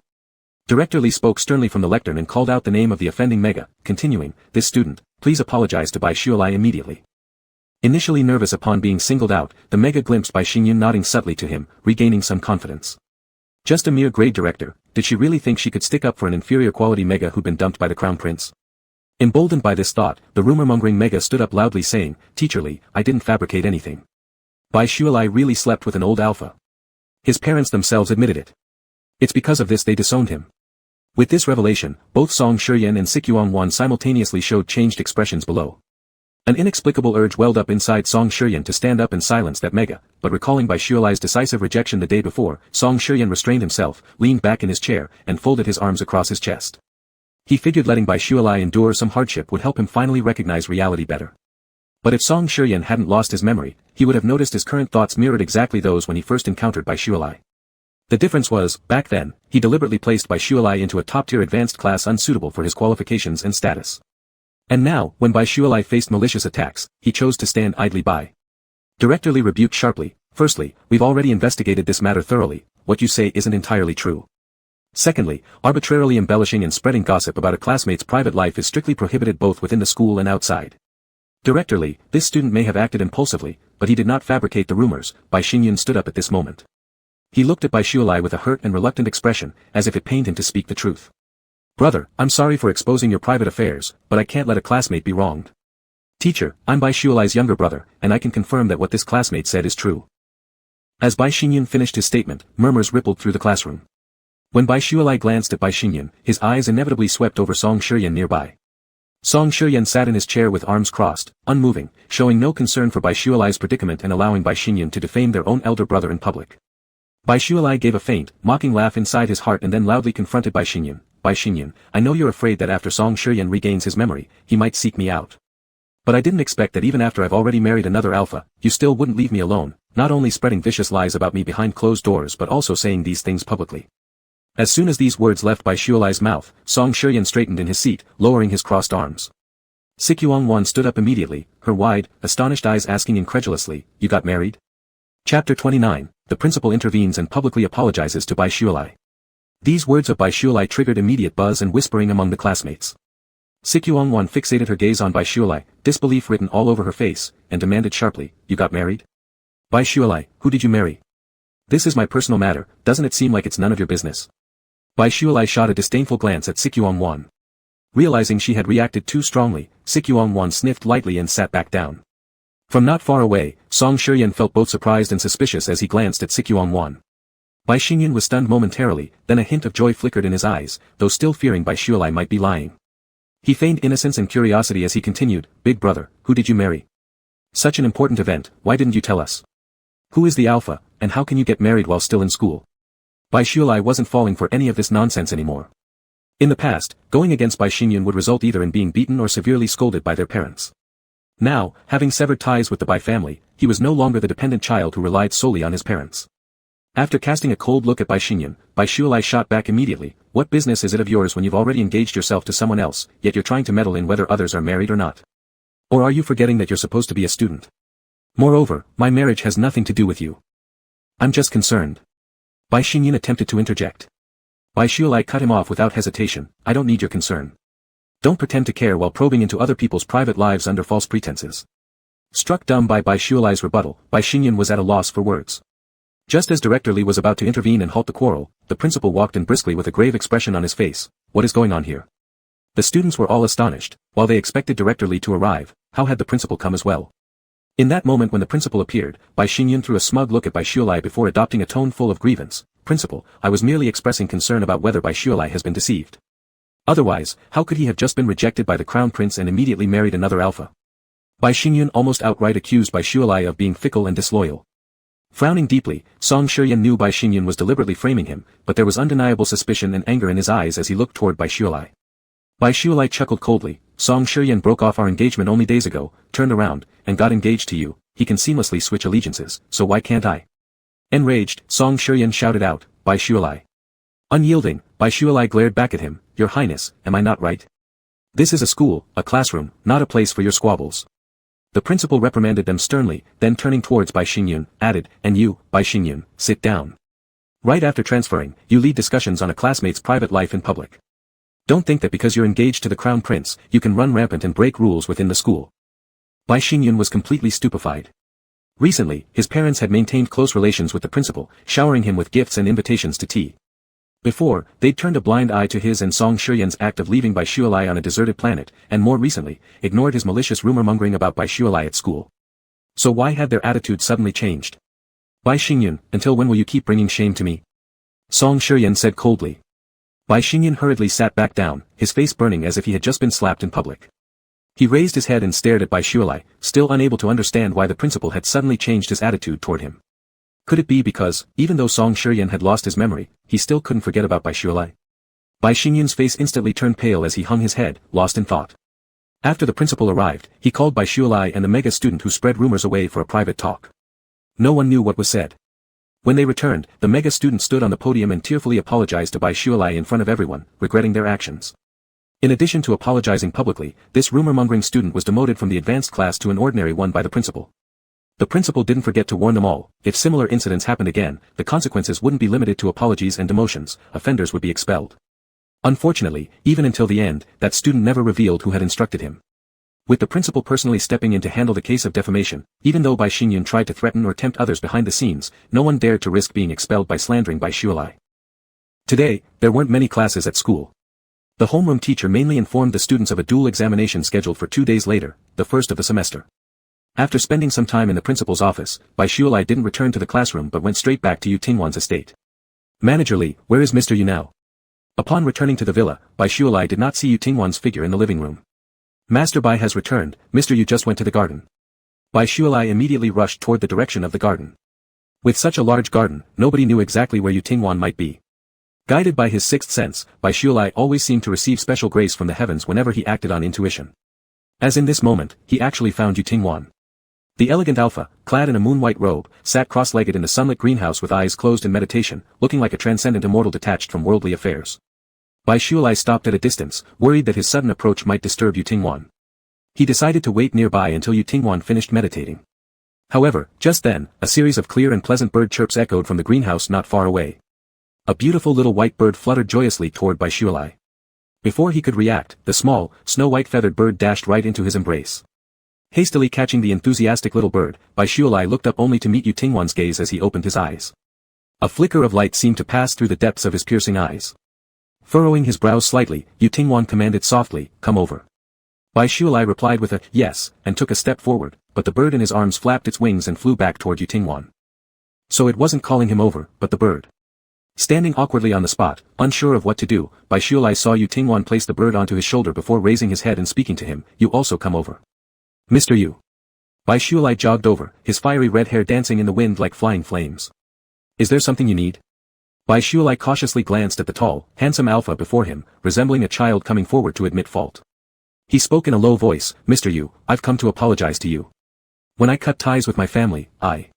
Director Li spoke sternly from the lectern and called out the name of the offending mega, continuing, this student, please apologize to Bai Shuilai immediately. Initially nervous upon being singled out, the mega glimpsed Bai Xingyun nodding subtly to him, regaining some confidence. Just a mere grade director, did she really think she could stick up for an inferior quality mega who'd been dumped by the crown prince? Emboldened by this thought, the rumor-mongering mega stood up loudly saying, Teacher Li, I didn't fabricate anything. Bai Shuilai really slept with an old alpha. His parents themselves admitted it. It's because of this they disowned him. With this revelation, both Song Shiyan and Sikyuan simultaneously showed changed expressions below. An inexplicable urge welled up inside Song Shiyan to stand up and silence that mega, but recalling Bai Shuilai's decisive rejection the day before, Song Shiyan restrained himself, leaned back in his chair, and folded his arms across his chest. He figured letting Bai Shuilai endure some hardship would help him finally recognize reality better. But if Song Shiyan hadn't lost his memory, he would have noticed his current thoughts mirrored exactly those when he first encountered Bai Shuilai. The difference was, back then, he deliberately placed Bai Shuilai into a top-tier advanced class unsuitable for his qualifications and status. And now, when Bai Shuilai faced malicious attacks, he chose to stand idly by. Director Li rebuked sharply, firstly, we've already investigated this matter thoroughly, what you say isn't entirely true. Secondly, arbitrarily embellishing and spreading gossip about a classmate's private life is strictly prohibited both within the school and outside. Director Li, this student may have acted impulsively, but he did not fabricate the rumors. Bai Xingyun stood up at this moment. He looked at Bai Shuilai with a hurt and reluctant expression, as if it pained him to speak the truth. Brother, I'm sorry for exposing your private affairs, but I can't let a classmate be wronged. Teacher, I'm Bai Shuilai's younger brother, and I can confirm that what this classmate said is true. As Bai Xingyun finished his statement, murmurs rippled through the classroom. When Bai Shuilai glanced at Bai Xingyun, his eyes inevitably swept over Song Shiyan nearby. Song Shiyan sat in his chair with arms crossed, unmoving, showing no concern for Bai Shuilai's predicament and allowing Bai Xingyun to defame their own elder brother in public. Bai Shuilai gave a faint, mocking laugh inside his heart and then loudly confronted Bai Xingyun. Bai Xingyun, I know you're afraid that after Song Shiyan regains his memory, he might seek me out. But I didn't expect that even after I've already married another alpha, you still wouldn't leave me alone, not only spreading vicious lies about me behind closed doors but also saying these things publicly. As soon as these words left Bai Shuilai's mouth, Song Shiyan straightened in his seat, lowering his crossed arms. Sikyuan stood up immediately, her wide, astonished eyes asking incredulously, you got married? Chapter 29, the principal intervenes and publicly apologizes to Bai Shuilai. These words of Bai Shuilai triggered immediate buzz and whispering among the classmates. Sikyuan fixated her gaze on Bai Shuilai, disbelief written all over her face, and demanded sharply, you got married? Bai Shuilai, who did you marry? This is my personal matter, doesn't it seem like it's none of your business? Bai Shuilai shot a disdainful glance at Sikyuan. Realizing she had reacted too strongly, Sikyuan sniffed lightly and sat back down. From not far away, Song Shiyan felt both surprised and suspicious as he glanced at Sikyuan. Bai Xingyun was stunned momentarily, then a hint of joy flickered in his eyes, though still fearing Bai Shuilai might be lying. He feigned innocence and curiosity as he continued, Big brother, who did you marry? Such an important event, why didn't you tell us? Who is the alpha, and how can you get married while still in school? Bai Shuilai wasn't falling for any of this nonsense anymore. In the past, going against Bai Xingyun would result either in being beaten or severely scolded by their parents. Now, having severed ties with the Bai family, he was no longer the dependent child who relied solely on his parents. After casting a cold look at Bai Xinyan, Bai Shuilai shot back immediately, "What business is it of yours when you've already engaged yourself to someone else, yet you're trying to meddle in whether others are married or not? Or are you forgetting that you're supposed to be a student? Moreover, my marriage has nothing to do with you. I'm just concerned." Bai Xinyan attempted to interject. Bai Shuilai cut him off without hesitation, "I don't need your concern. Don't pretend to care while probing into other people's private lives under false pretenses." Struck dumb by Bai Shuilai's rebuttal, Bai Xinyan was at a loss for words. Just as Director Li was about to intervene and halt the quarrel, the principal walked in briskly with a grave expression on his face. "What is going on here?" The students were all astonished. While they expected Director Li to arrive, how had the principal come as well? In that moment when the principal appeared, Bai Xinyan threw a smug look at Bai Shuilai before adopting a tone full of grievance. "Principal, I was merely expressing concern about whether Bai Shuilai has been deceived. Otherwise, how could he have just been rejected by the crown prince and immediately married another alpha?" Bai Xinyan almost outright accused Bai Shuilai of being fickle and disloyal. Frowning deeply, Song Shiyan knew Bai Xinyan was deliberately framing him, but there was undeniable suspicion and anger in his eyes as he looked toward Bai Shuilai. Bai Shuilai chuckled coldly. "Song Shiyan broke off our engagement only days ago, turned around, and got engaged to you. He can seamlessly switch allegiances, so why can't I?" Enraged, Song Shiyan shouted out, "Bai Shuilai." Unyielding, Bai Shuilai glared back at him. "Your Highness, am I not right? This is a school, a classroom, not a place for your squabbles." The principal reprimanded them sternly, then turning towards Bai Xinyan, added, "And you, Bai Xinyan, sit down. Right after transferring, you lead discussions on a classmate's private life in public. Don't think that because you're engaged to the crown prince, you can run rampant and break rules within the school." Bai Xinyan was completely stupefied. Recently, his parents had maintained close relations with the principal, showering him with gifts and invitations to tea. Before, they'd turned a blind eye to his and Song Shiyan's act of leaving Bai Shuilai on a deserted planet, and more recently, ignored his malicious rumor-mongering about Bai Shuilai at school. So why had their attitude suddenly changed? "Bai Xinyan, until when will you keep bringing shame to me?" Song Shiyan said coldly. Bai Xinyan hurriedly sat back down, his face burning as if he had just been slapped in public. He raised his head and stared at Bai Shuilai, still unable to understand why the principal had suddenly changed his attitude toward him. Could it be because, even though Song Shiyan had lost his memory, he still couldn't forget about Bai Shuilai? Bai Xinyan's face instantly turned pale as he hung his head, lost in thought. After the principal arrived, he called Bai Shuilai and the mega student who spread rumors away for a private talk. No one knew what was said. When they returned, the mega student stood on the podium and tearfully apologized to Bai Shuilai in front of everyone, regretting their actions. In addition to apologizing publicly, this rumor-mongering student was demoted from the advanced class to an ordinary one by the principal. The principal didn't forget to warn them all. If similar incidents happened again, the consequences wouldn't be limited to apologies and demotions, offenders would be expelled. Unfortunately, even until the end, that student never revealed who had instructed him. With the principal personally stepping in to handle the case of defamation, even though Bai Xinyan tried to threaten or tempt others behind the scenes, no one dared to risk being expelled by slandering Bai Shuilai. Today, there weren't many classes at school. The homeroom teacher mainly informed the students of a dual examination scheduled for 2 days later, the first of the semester. After spending some time in the principal's office, Bai Shuilai didn't return to the classroom but went straight back to Yu Tingwan's estate. "Manager Li, where is Mr. Yu now?" Upon returning to the villa, Bai Shuilai did not see Yu Tingwan's figure in the living room. "Master Bai has returned, Mr. Yu just went to the garden." Bai Shuilai immediately rushed toward the direction of the garden. With such a large garden, nobody knew exactly where Yu Tingwan might be. Guided by his sixth sense, Bai Shuilai always seemed to receive special grace from the heavens whenever he acted on intuition. As in this moment, he actually found Yu Tingwan. The elegant alpha, clad in a moon-white robe, sat cross-legged in the sunlit greenhouse with eyes closed in meditation, looking like a transcendent immortal detached from worldly affairs. Bai Shuilai stopped at a distance, worried that his sudden approach might disturb Yu Tingwan. He decided to wait nearby until Yu Tingwan finished meditating. However, just then, a series of clear and pleasant bird chirps echoed from the greenhouse not far away. A beautiful little white bird fluttered joyously toward Bai Shuilai. Before he could react, the small, snow-white feathered bird dashed right into his embrace. Hastily catching the enthusiastic little bird, Bai Shuilai looked up only to meet Yu Tingwan's gaze as he opened his eyes. A flicker of light seemed to pass through the depths of his piercing eyes. Furrowing his brows slightly, Yu Tingwan commanded softly, "Come over." Bai Shuilai replied with a "yes," and took a step forward, but the bird in his arms flapped its wings and flew back toward Yu Tingwan. So it wasn't calling him over, but the bird. Standing awkwardly on the spot, unsure of what to do, Bai Shuilai saw Yu Tingwan place the bird onto his shoulder before raising his head and speaking to him, "You also come over." "Mr. Yu." Bai Shuilai jogged over, his fiery red hair dancing in the wind like flying flames. "Is there something you need?" Bai Shuilai cautiously glanced at the tall, handsome alpha before him, resembling a child coming forward to admit fault. He spoke in a low voice, Mr. Yu, I've come to apologize to you. When I cut ties with my family, I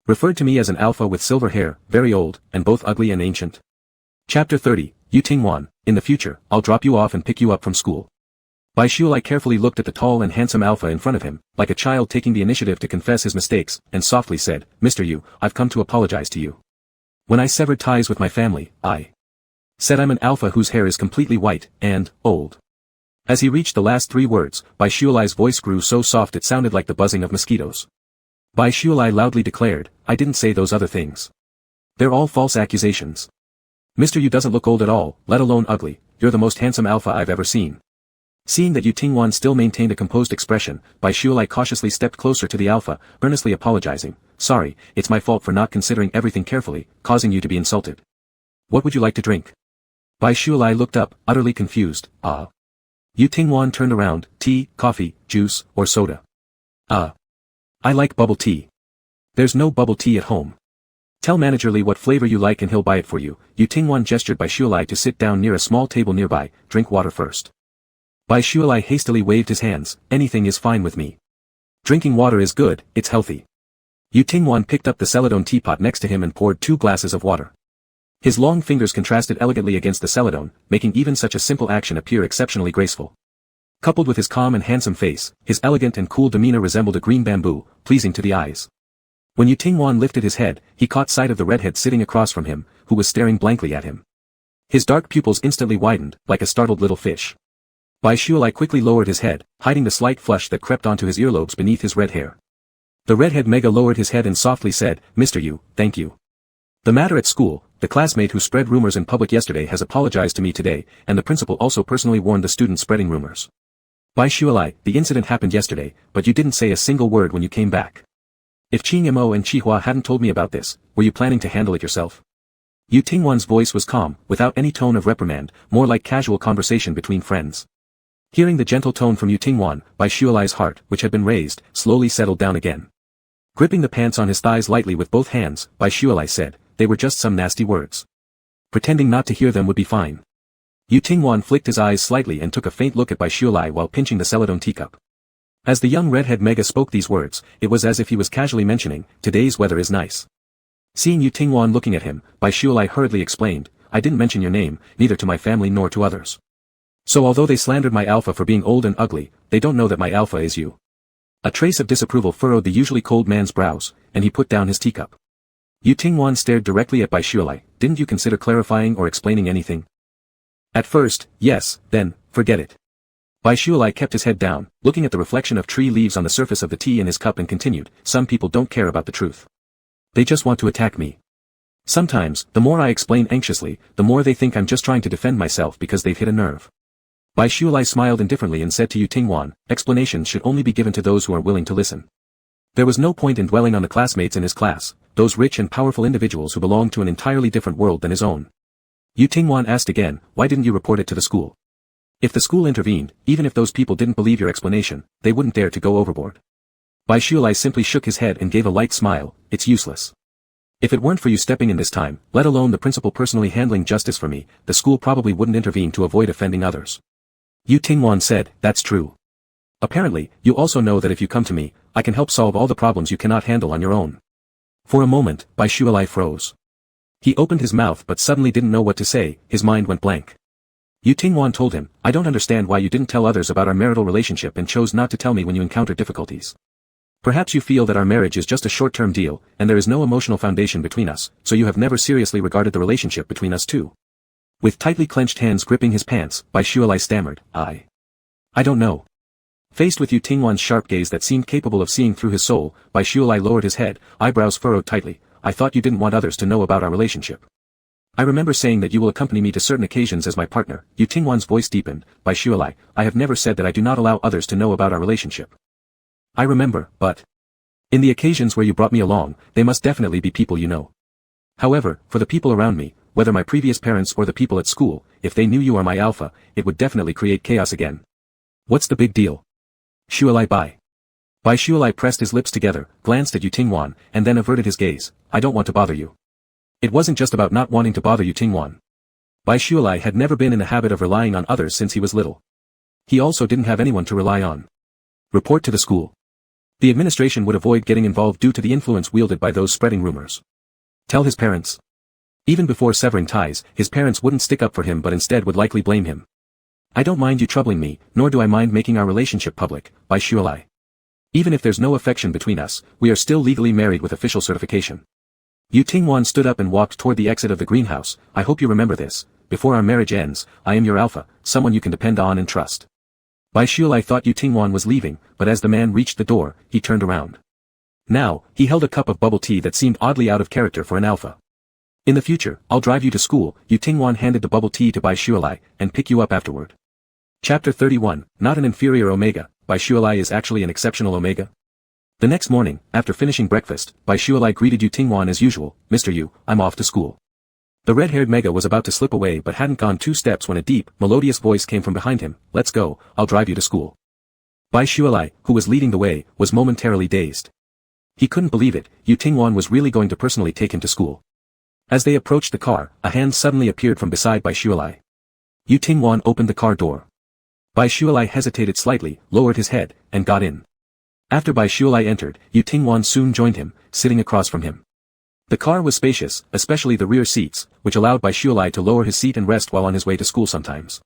referred to me as an alpha with silver hair, very old, and both ugly and ancient. Chapter 30, Yu Tingwan, in the future, I'll drop you off and pick you up from school. Bai Shuilai carefully looked at the tall and handsome alpha in front of him, like a child taking the initiative to confess his mistakes, and softly said, Mr. Yu, I've come to apologize to you. When I severed ties with my family, I said I'm an alpha whose hair is completely white, and old. As he reached the last 3 words, Bai Shuilai's voice grew so soft it sounded like the buzzing of mosquitoes. Bai Shuilai loudly declared, I didn't say those other things. They're all false accusations. Mr. Yu doesn't look old at all, let alone ugly, you're the most handsome alpha I've ever seen. Seeing that Yu Tingwan still maintained a composed expression, Bai Shuilai cautiously stepped closer to the alpha, earnestly apologizing, sorry, it's my fault for not considering everything carefully, causing you to be insulted. What would you like to drink? Bai Shuilai looked up, utterly confused, Yu Tingwan turned around, tea, coffee, juice, or soda. I like bubble tea. There's no bubble tea at home. Tell manager Lee what flavor you like and he'll buy it for you. Yu Tingwan gestured Bai Shuilai to sit down near a small table nearby, drink water first. Bai Shuilai hastily waved his hands, anything is fine with me. Drinking water is good, it's healthy. Yu Tingwan picked up the celadone teapot next to him and poured 2 glasses of water. His long fingers contrasted elegantly against the celadone, making even such a simple action appear exceptionally graceful. Coupled with his calm and handsome face, his elegant and cool demeanor resembled a green bamboo, pleasing to the eyes. When Yu Tingwan lifted his head, he caught sight of the redhead sitting across from him, who was staring blankly at him. His dark pupils instantly widened, like a startled little fish. Bai Shuilai quickly lowered his head, hiding the slight flush that crept onto his earlobes beneath his red hair. The redhead mega lowered his head and softly said, Mr. Yu, thank you. The matter at school, the classmate who spread rumors in public yesterday has apologized to me today, and the principal also personally warned the student spreading rumors. Bai Shuilai, the incident happened yesterday, but you didn't say a single word when you came back. If Qing Mo and Qihua hadn't told me about this, were you planning to handle it yourself? Yu Tingwan's voice was calm, without any tone of reprimand, more like casual conversation between friends. Hearing the gentle tone from Yu Tingwan, Bai Shuilai's heart, which had been raised, slowly settled down again. Gripping the pants on his thighs lightly with both hands, Bai Shuilai said, they were just some nasty words. Pretending not to hear them would be fine. Yu Tingwan flicked his eyes slightly and took a faint look at Bai Shuilai while pinching the celadone teacup. As the young redhead mega spoke these words, it was as if he was casually mentioning, today's weather is nice. Seeing Yu Tingwan looking at him, Bai Shuilai hurriedly explained, I didn't mention your name, neither to my family nor to others. So although they slandered my alpha for being old and ugly, they don't know that my alpha is you. A trace of disapproval furrowed the usually cold man's brows, and he put down his teacup. Yu Tingwan stared directly at Bai Shuilai, didn't you consider clarifying or explaining anything? At first, yes, then, forget it. Bai Shuilai kept his head down, looking at the reflection of tree leaves on the surface of the tea in his cup and continued, some people don't care about the truth. They just want to attack me. Sometimes, the more I explain anxiously, the more they think I'm just trying to defend myself because they've hit a nerve. Bai Shuilai smiled indifferently and said to Yu Tingwan, explanations should only be given to those who are willing to listen. There was no point in dwelling on the classmates in his class, those rich and powerful individuals who belonged to an entirely different world than his own. Yu Tingwan asked again, why didn't you report it to the school? If the school intervened, even if those people didn't believe your explanation, they wouldn't dare to go overboard. Bai Shuilai simply shook his head and gave a light smile, it's useless. If it weren't for you stepping in this time, let alone the principal personally handling justice for me, the school probably wouldn't intervene to avoid offending others. Yu Tingwan said, that's true. Apparently, you also know that if you come to me, I can help solve all the problems you cannot handle on your own. For a moment, Bai Shuilai froze. He opened his mouth but suddenly didn't know what to say, his mind went blank. Yu Tingwan told him, I don't understand why you didn't tell others about our marital relationship and chose not to tell me when you encountered difficulties. Perhaps you feel that our marriage is just a short-term deal, and there is no emotional foundation between us, so you have never seriously regarded the relationship between us two. With tightly clenched hands gripping his pants, Bai Shuilai stammered, I don't know. Faced with Yu Tingwan's sharp gaze that seemed capable of seeing through his soul, Bai Shuilai lowered his head, eyebrows furrowed tightly, I thought you didn't want others to know about our relationship. I remember saying that you will accompany me to certain occasions as my partner. Yu Tingwan's voice deepened, Bai Shuilai, I have never said that I do not allow others to know about our relationship. I remember, but in the occasions where you brought me along, they must definitely be people you know. However, for the people around me, whether my previous parents or the people at school, if they knew you are my alpha, it would definitely create chaos again. What's the big deal? Shuilai Bai. Bai Shuilai pressed his lips together, glanced at Yu Tingwan, and then averted his gaze, I don't want to bother you. It wasn't just about not wanting to bother Yu Tingwan. Bai Shuilai had never been in the habit of relying on others since he was little. He also didn't have anyone to rely on. Report to the school. The administration would avoid getting involved due to the influence wielded by those spreading rumors. Tell his parents. Even before severing ties, his parents wouldn't stick up for him but instead would likely blame him. I don't mind you troubling me, nor do I mind making our relationship public, bisulai. Even if there's no affection between us, we are still legally married with official certification. Yu Tingwan stood up and walked toward the exit of the greenhouse. I hope you remember this. Before our marriage ends, I am your alpha, someone you can depend on and trust. Bisulai thought Yu Tingwan was leaving, but as the man reached the door, he turned around. Now, he held a cup of bubble tea that seemed oddly out of character for an alpha. In the future, I'll drive you to school. Yu Tingwan handed the bubble tea to Bisulai, and pick you up afterward. Chapter 31, Not an inferior omega, Bisulai is actually an exceptional omega? The next morning, after finishing breakfast, Bisulai greeted Yu Tingwan as usual. Mr. Yu, I'm off to school. The red-haired mega was about to slip away but hadn't gone 2 steps when a deep, melodious voice came from behind him. Let's go, I'll drive you to school. Bisulai, who was leading the way, was momentarily dazed. He couldn't believe it, Yu Tingwan was really going to personally take him to school. As they approached the car, a hand suddenly appeared from beside Bisulai. Yu Tingwan opened the car door. Bisulai hesitated slightly, lowered his head, and got in. After Bisulai entered, Yu Tingwan soon joined him, sitting across from him. The car was spacious, especially the rear seats, which allowed Bisulai to lower his seat and rest while on his way to school sometimes.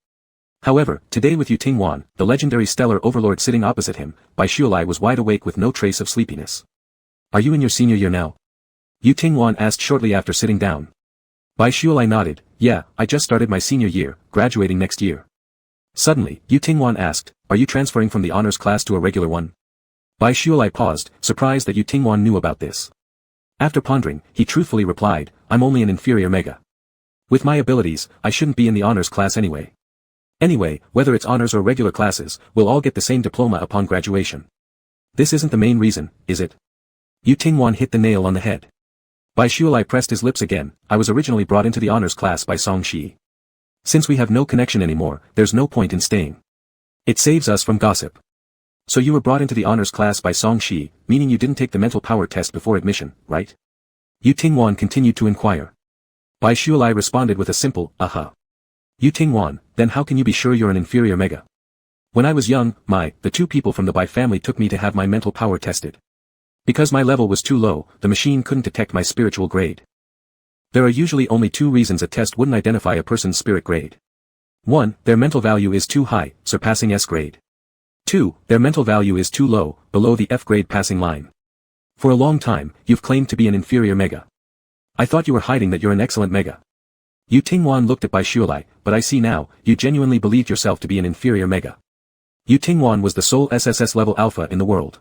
However, today with Yu Tingwan, the legendary stellar overlord sitting opposite him, Bisulai was wide awake with no trace of sleepiness. Are you in your senior year now? Yu Tingwan asked shortly after sitting down. Bisulai nodded. Yeah, I just started my senior year, graduating next year. Suddenly, Yu Tingwan asked, are you transferring from the honors class to a regular one? Bisulai paused, surprised that Yu Tingwan knew about this. After pondering, he truthfully replied, I'm only an inferior mega. With my abilities, I shouldn't be in the honors class anyway. Anyway, whether it's honors or regular classes, we'll all get the same diploma upon graduation. This isn't the main reason, is it? Yu Tingwan hit the nail on the head. Bisulai pressed his lips again. I was originally brought into the honors class by Song Shi. Since we have no connection anymore, there's no point in staying. It saves us from gossip. So you were brought into the honors class by Song Shi, meaning you didn't take the mental power test before admission, right? Yu Tingwan continued to inquire. Bisulai responded with a simple, Yu Tingwan, then how can you be sure you're an inferior mega? When I was young, the 2 people from the Bai family took me to have my mental power tested. Because my level was too low, the machine couldn't detect my spiritual grade. There are usually only 2 reasons a test wouldn't identify a person's spirit grade. 1, their mental value is too high, surpassing S grade. 2, their mental value is too low, below the F grade passing line. For a long time, you've claimed to be an inferior mega. I thought you were hiding that you're an excellent mega. Yu Tingwan looked at Bisulai, but I see now, you genuinely believed yourself to be an inferior mega. Yu Tingwan was the sole SSS level alpha in the world.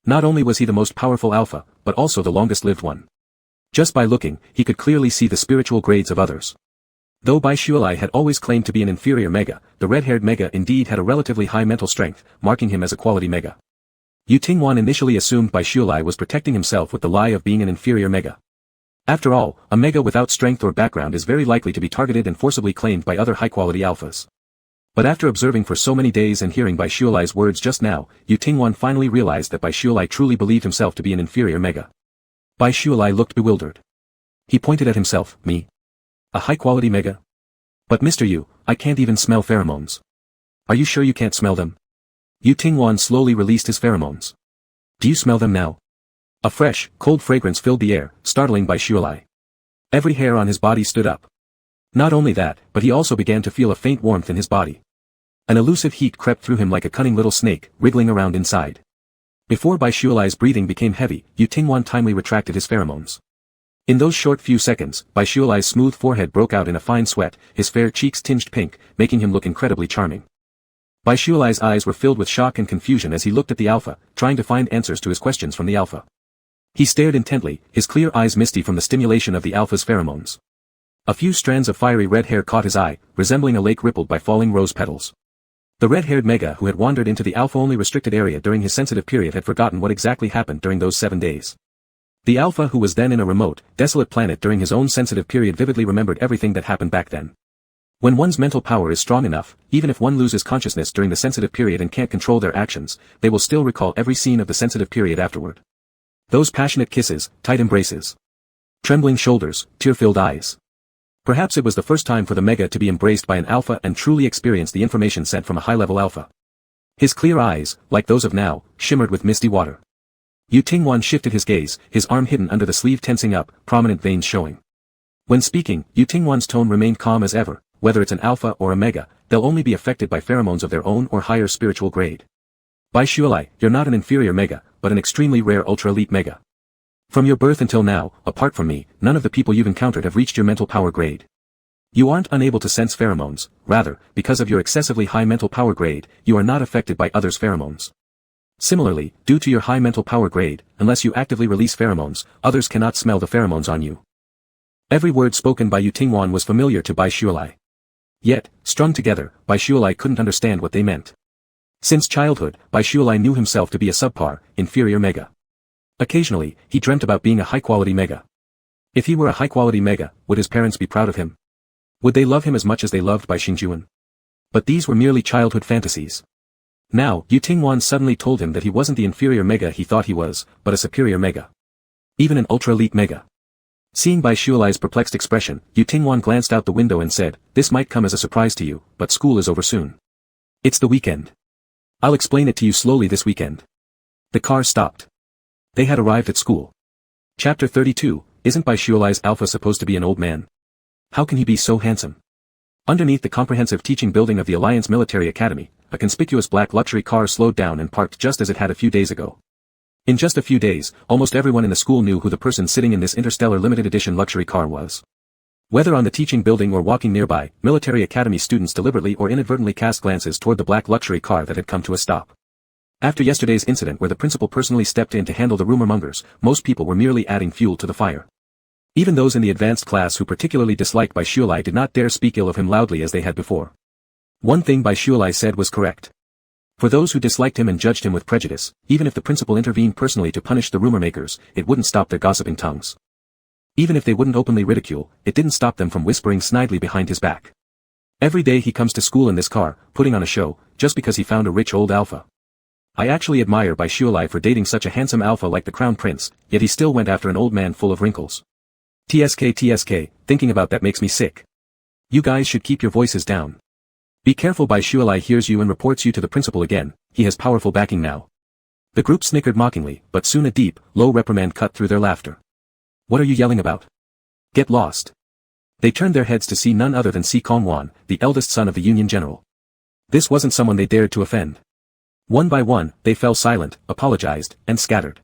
Not only was he the most powerful alpha, but also the longest-lived one. Just by looking, he could clearly see the spiritual grades of others. Though Bisulai had always claimed to be an inferior mega, the red-haired mega indeed had a relatively high mental strength, marking him as a quality mega. Yu Tingwan initially assumed Bisulai was protecting himself with the lie of being an inferior mega. After all, a mega without strength or background is very likely to be targeted and forcibly claimed by other high-quality alphas. But after observing for so many days and hearing Bisulai's words just now, Yu Tingwan finally realized that Bisulai truly believed himself to be an inferior mega. Bisulai looked bewildered. He pointed at himself, me? A high-quality mega? But Mr. Yu, I can't even smell pheromones. Are you sure you can't smell them? Yu Tingwan slowly released his pheromones. Do you smell them now? A fresh, cold fragrance filled the air, startling Bisulai. Every hair on his body stood up. Not only that, but he also began to feel a faint warmth in his body. An elusive heat crept through him like a cunning little snake, wriggling around inside. Before Bisulai's breathing became heavy, Yu Tingwan timely retracted his pheromones. In those short few seconds, Bisulai's smooth forehead broke out in a fine sweat, his fair cheeks tinged pink, making him look incredibly charming. Bisulai's eyes were filled with shock and confusion as he looked at the alpha, trying to find answers to his questions from the alpha. He stared intently, his clear eyes misty from the stimulation of the alpha's pheromones. A few strands of fiery red hair caught his eye, resembling a lake rippled by falling rose petals. The red-haired mega who had wandered into the alpha-only restricted area during his sensitive period had forgotten what exactly happened during those 7 days. The alpha who was then in a remote, desolate planet during his own sensitive period vividly remembered everything that happened back then. When one's mental power is strong enough, even if one loses consciousness during the sensitive period and can't control their actions, they will still recall every scene of the sensitive period afterward. Those passionate kisses, tight embraces, trembling shoulders, tear-filled eyes. Perhaps it was the first time for the Mega to be embraced by an Alpha and truly experience the information sent from a high-level Alpha. His clear eyes, like those of now, shimmered with misty water. Yu Tingwan shifted his gaze, his arm hidden under the sleeve tensing up, prominent veins showing. When speaking, Yu Tingwan's tone remained calm as ever. Whether it's an Alpha or a Mega, they'll only be affected by pheromones of their own or higher spiritual grade. Bai Shualai, you're not an inferior Mega, but an extremely rare ultra-elite Mega. From your birth until now, apart from me, none of the people you've encountered have reached your mental power grade. You aren't unable to sense pheromones, rather, because of your excessively high mental power grade, you are not affected by others' pheromones. Similarly, due to your high mental power grade, unless you actively release pheromones, others cannot smell the pheromones on you. Every word spoken by Yu Tingwan was familiar to Bai Shualai. Yet, strung together, Bai Shualai couldn't understand what they meant. Since childhood, Bai Shualai knew himself to be a subpar, inferior Mega. Occasionally, he dreamt about being a high-quality Mega. If he were a high-quality Mega, would his parents be proud of him? Would they love him as much as they loved Bai Xingjuan? But these were merely childhood fantasies. Now, Yu Tingwan suddenly told him that he wasn't the inferior Mega he thought he was, but a superior Mega. Even an ultra-elite Mega. Seeing Bai Shualai's perplexed expression, Yu Tingwan glanced out the window and said, "This might come as a surprise to you, but school is over soon. It's the weekend. I'll explain it to you slowly this weekend." The car stopped. They had arrived at school. Chapter 32, Isn't Bai Shualai's Alpha supposed to be an old man? How can he be so handsome? Underneath the comprehensive teaching building of the Alliance Military Academy, a conspicuous black luxury car slowed down and parked just as it had a few days ago. In just a few days, almost everyone in the school knew who the person sitting in this interstellar limited edition luxury car was. Whether on the teaching building or walking nearby, Military Academy students deliberately or inadvertently cast glances toward the black luxury car that had come to a stop. After yesterday's incident where the principal personally stepped in to handle the rumor mongers, most people were merely adding fuel to the fire. Even those in the advanced class who particularly disliked Bai Shualai did not dare speak ill of him loudly as they had before. One thing Bai Shualai said was correct. For those who disliked him and judged him with prejudice, even if the principal intervened personally to punish the rumor makers, it wouldn't stop their gossiping tongues. Even if they wouldn't openly ridicule, it didn't stop them from whispering snidely behind his back. Every day he comes to school in this car, putting on a show, just because he found a rich old Alpha. I actually admire Bai Shualai for dating such a handsome Alpha like the Crown Prince, yet he still went after an old man full of wrinkles. TSK, thinking about that makes me sick. You guys should keep your voices down. Be careful, Bai Shualai hears you and reports you to the principal again, he has powerful backing now. The group snickered mockingly, but soon a deep, low reprimand cut through their laughter. What are you yelling about? Get lost. They turned their heads to see none other than Si Kongwan, the eldest son of the Union General. This wasn't someone they dared to offend. One by one, they fell silent, apologized, and scattered.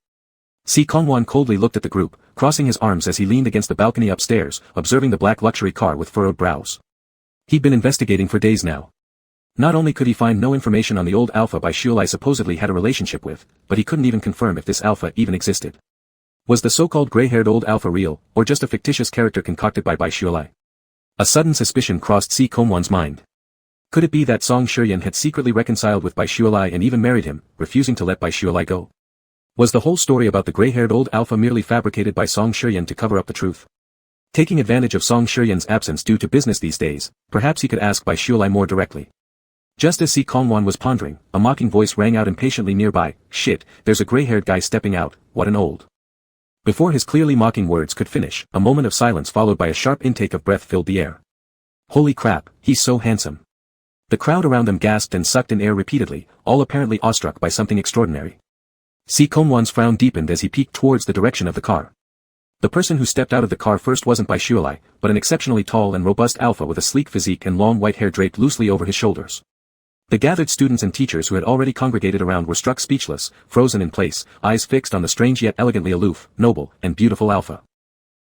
Si Kongwan coldly looked at the group, crossing his arms as he leaned against the balcony upstairs, observing the black luxury car with furrowed brows. He'd been investigating for days now. Not only could he find no information on the old Alpha Bai Shualai supposedly had a relationship with, but he couldn't even confirm if this Alpha even existed. Was the so-called gray-haired old Alpha real, or just a fictitious character concocted by Bai Shualai? A sudden suspicion crossed Si Kongwan's mind. Could it be that Song Shiryan had secretly reconciled with Bai Shualai and even married him, refusing to let Bai Shualai go? Was the whole story about the gray-haired old Alpha merely fabricated by Song Shiryan to cover up the truth? Taking advantage of Song Shiryan's absence due to business these days, perhaps he could ask Bai Shualai more directly. Just as Si Kongwan was pondering, a mocking voice rang out impatiently nearby, "Shit, there's a gray-haired guy stepping out, what an old." Before his clearly mocking words could finish, a moment of silence followed by a sharp intake of breath filled the air. Holy crap, he's so handsome. The crowd around them gasped and sucked in air repeatedly, all apparently awestruck by something extraordinary. Si Kongwan's frown deepened as he peeked towards the direction of the car. The person who stepped out of the car first wasn't Bai Shualai, but an exceptionally tall and robust Alpha with a sleek physique and long white hair draped loosely over his shoulders. The gathered students and teachers who had already congregated around were struck speechless, frozen in place, eyes fixed on the strange yet elegantly aloof, noble, and beautiful Alpha.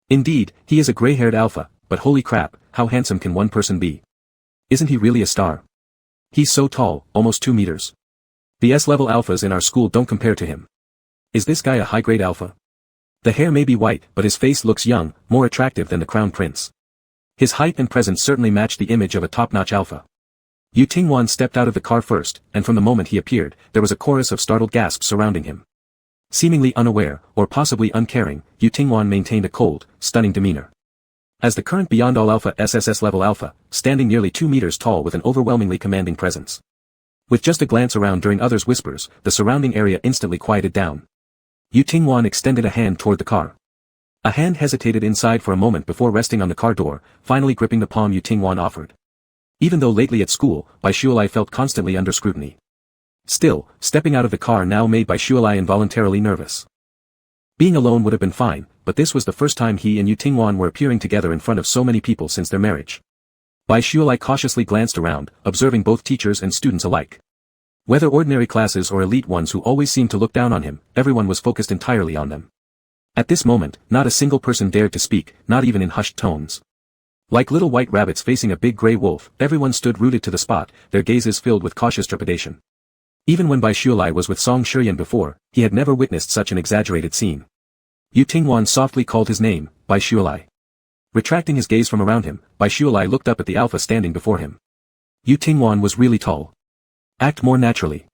Indeed, he is a gray-haired Alpha, but holy crap, how handsome can one person be? Isn't he really a star? He's so tall, almost 2 meters. The S-level Alphas in our school don't compare to him. Is this guy a high-grade Alpha? The hair may be white, but his face looks young, more attractive than the Crown Prince. His height and presence certainly matched the image of a top-notch Alpha. Yu Tingwan stepped out of the car first, and from the moment he appeared, there was a chorus of startled gasps surrounding him. Seemingly unaware, or possibly uncaring, Yu Tingwan maintained a cold, stunning demeanor. As the current Beyond All Alpha SSS-level Alpha, standing nearly 2 meters tall with an overwhelmingly commanding presence. With just a glance around during others' whispers, the surrounding area instantly quieted down. Yu Tingwan extended a hand toward the car. A hand hesitated inside for a moment before resting on the car door, finally gripping the palm Yu Tingwan offered. Even though lately at school, Bai Shualai felt constantly under scrutiny. Still, stepping out of the car now made Bai Shualai involuntarily nervous. Being alone would have been fine, but this was the first time he and Yu Tingwan were appearing together in front of so many people since their marriage. Bai Shualai cautiously glanced around, observing both teachers and students alike. Whether ordinary classes or elite ones who always seemed to look down on him, everyone was focused entirely on them. At this moment, not a single person dared to speak, not even in hushed tones. Like little white rabbits facing a big gray wolf, everyone stood rooted to the spot, their gazes filled with cautious trepidation. Even when Bai Shualai was with Song Shiyan before, he had never witnessed such an exaggerated scene. Yu Tingwan softly called his name, Bai Shualai. Retracting his gaze from around him, Bai Shualai looked up at the alpha standing before him. Yu Tingwan was really tall. Act more naturally.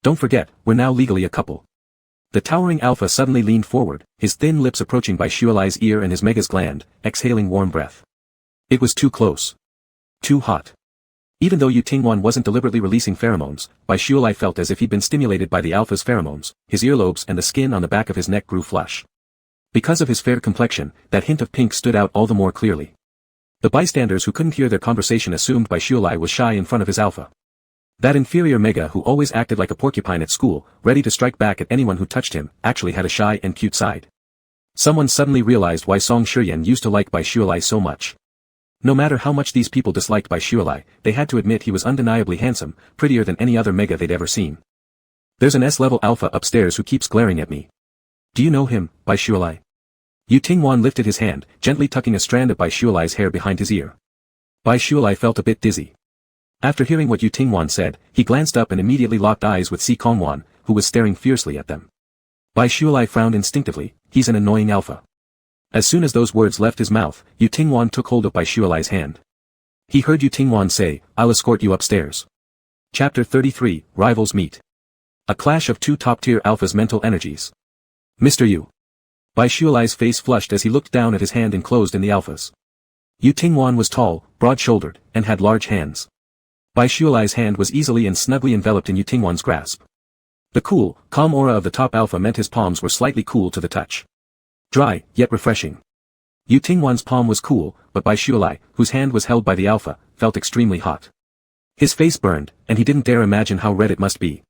Don't forget, we're now legally a couple. The towering alpha suddenly leaned forward, his thin lips approaching Bai Shualai's ear and his mega's gland, exhaling warm breath. It was too close. Too hot. Even though Yu Tingwan wasn't deliberately releasing pheromones, Bai Shualai felt as if he'd been stimulated by the alpha's pheromones, his earlobes and the skin on the back of his neck grew flush. Because of his fair complexion, that hint of pink stood out all the more clearly. The bystanders who couldn't hear their conversation assumed Bai Shualai was shy in front of his alpha. That inferior mega who always acted like a porcupine at school, ready to strike back at anyone who touched him, actually had a shy and cute side. Someone suddenly realized why Song Shiyan used to like Bai Shualai so much. No matter how much these people disliked Bai Shualai, they had to admit he was undeniably handsome, prettier than any other mega they'd ever seen. There's an S-level alpha upstairs who keeps glaring at me. Do you know him, Bai Shualai? Yu Tingwan lifted his hand, gently tucking a strand of Bai Shualai's hair behind his ear. Bai Shualai felt a bit dizzy. After hearing what Yu Tingwan said, he glanced up and immediately locked eyes with Si Kongwan, who was staring fiercely at them. Bai Shualai frowned instinctively, he's an annoying alpha. As soon as those words left his mouth, Yu Tingwan took hold of Bai Shualai's hand. He heard Yu Tingwan say, I'll escort you upstairs. Chapter 33, Rivals Meet. A clash of two top-tier alphas' mental energies. Mr. Yu. Bai Shualai's face flushed as he looked down at his hand enclosed in the alpha's. Yu Tingwan was tall, broad-shouldered, and had large hands. Bai Shualai's hand was easily and snugly enveloped in Yu Tingwan's grasp. The cool, calm aura of the top alpha meant his palms were slightly cool to the touch. Dry, yet refreshing. Yu Tingwan's palm was cool, but Bai Shualai, whose hand was held by the alpha, felt extremely hot. His face burned, and he didn't dare imagine how red it must be.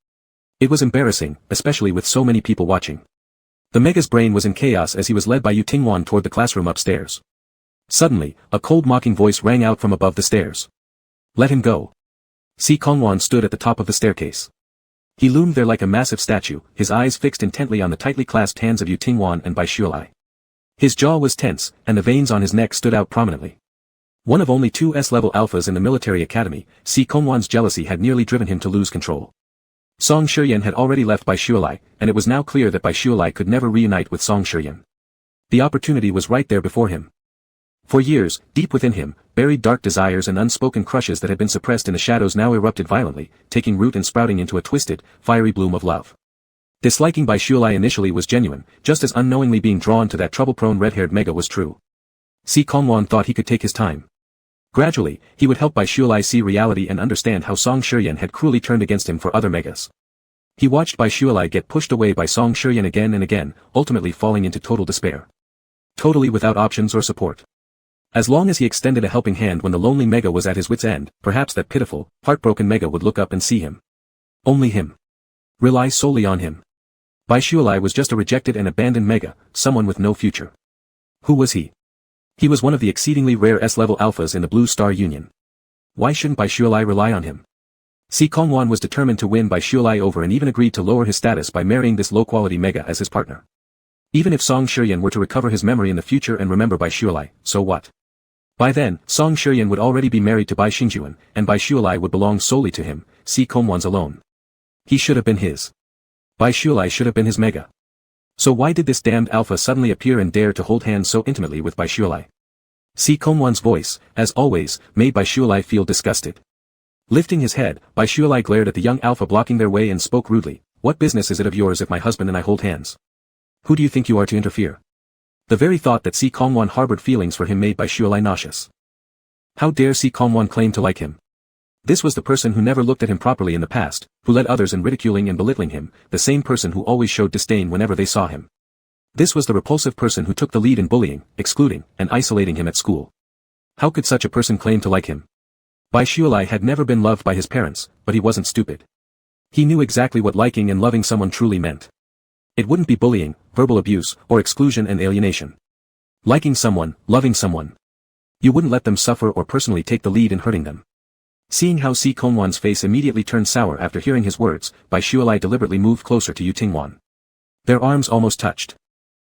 It was embarrassing, especially with so many people watching. The mega's brain was in chaos as he was led by Yu Tingwan toward the classroom upstairs. Suddenly, a cold mocking voice rang out from above the stairs. Let him go. Si Kongwan stood at the top of the staircase. He loomed there like a massive statue, his eyes fixed intently on the tightly clasped hands of Yu Tingwan and Bai Shualai. His jaw was tense, and the veins on his neck stood out prominently. One of only two S-level alphas in the military academy, Si Kongwan's jealousy had nearly driven him to lose control. Song Shiyan had already left Bai Shualai, and it was now clear that Bai Shualai could never reunite with Song Shiyan. The opportunity was right there before him. For years, deep within him, buried dark desires and unspoken crushes that had been suppressed in the shadows now erupted violently, taking root and sprouting into a twisted, fiery bloom of love. Disliking Bai Shualai initially was genuine, just as unknowingly being drawn to that trouble-prone red-haired mega was true. Si Kongwan thought he could take his time. Gradually, he would help Bai Shualai see reality and understand how Song Shiyan had cruelly turned against him for other megas. He watched Bai Shualai get pushed away by Song Shiyan again and again, ultimately falling into total despair. Totally without options or support. As long as he extended a helping hand when the lonely mega was at his wit's end, perhaps that pitiful, heartbroken mega would look up and see him. Only him. Rely solely on him. Bai Shualai was just a rejected and abandoned mega, someone with no future. Who was he? He was one of the exceedingly rare S-level alphas in the Blue Star Union. Why shouldn't Bai Shualai rely on him? Si Kongwan was determined to win Bai Shualai over and even agreed to lower his status by marrying this low-quality mega as his partner. Even if Song Shiyan were to recover his memory in the future and remember Bai Shualai, so what? By then, Song Shiyan would already be married to Bai Xingjuan, and Bai Shualai would belong solely to him, Si Kongwan's alone. He should have been his. Bai Shualai should have been his mega. So why did this damned alpha suddenly appear and dare to hold hands so intimately with Bai Shualai? Si Kongwan's voice, as always, made Bai Shualai feel disgusted. Lifting his head, Bai Shualai glared at the young alpha blocking their way and spoke rudely, "What business is it of yours if my husband and I hold hands? Who do you think you are to interfere?" The very thought that Si Kongwan harbored feelings for him made Bai Shualai nauseous. How dare Si Kongwan claim to like him? This was the person who never looked at him properly in the past, who led others in ridiculing and belittling him, the same person who always showed disdain whenever they saw him. This was the repulsive person who took the lead in bullying, excluding, and isolating him at school. How could such a person claim to like him? Baishualai had never been loved by his parents, but he wasn't stupid. He knew exactly what liking and loving someone truly meant. It wouldn't be bullying, verbal abuse, or exclusion and alienation. Liking someone, loving someone. You wouldn't let them suffer or personally take the lead in hurting them. Seeing how Si Kongwan's face immediately turned sour after hearing his words, Baishualai deliberately moved closer to Yu Tingwan. Their arms almost touched.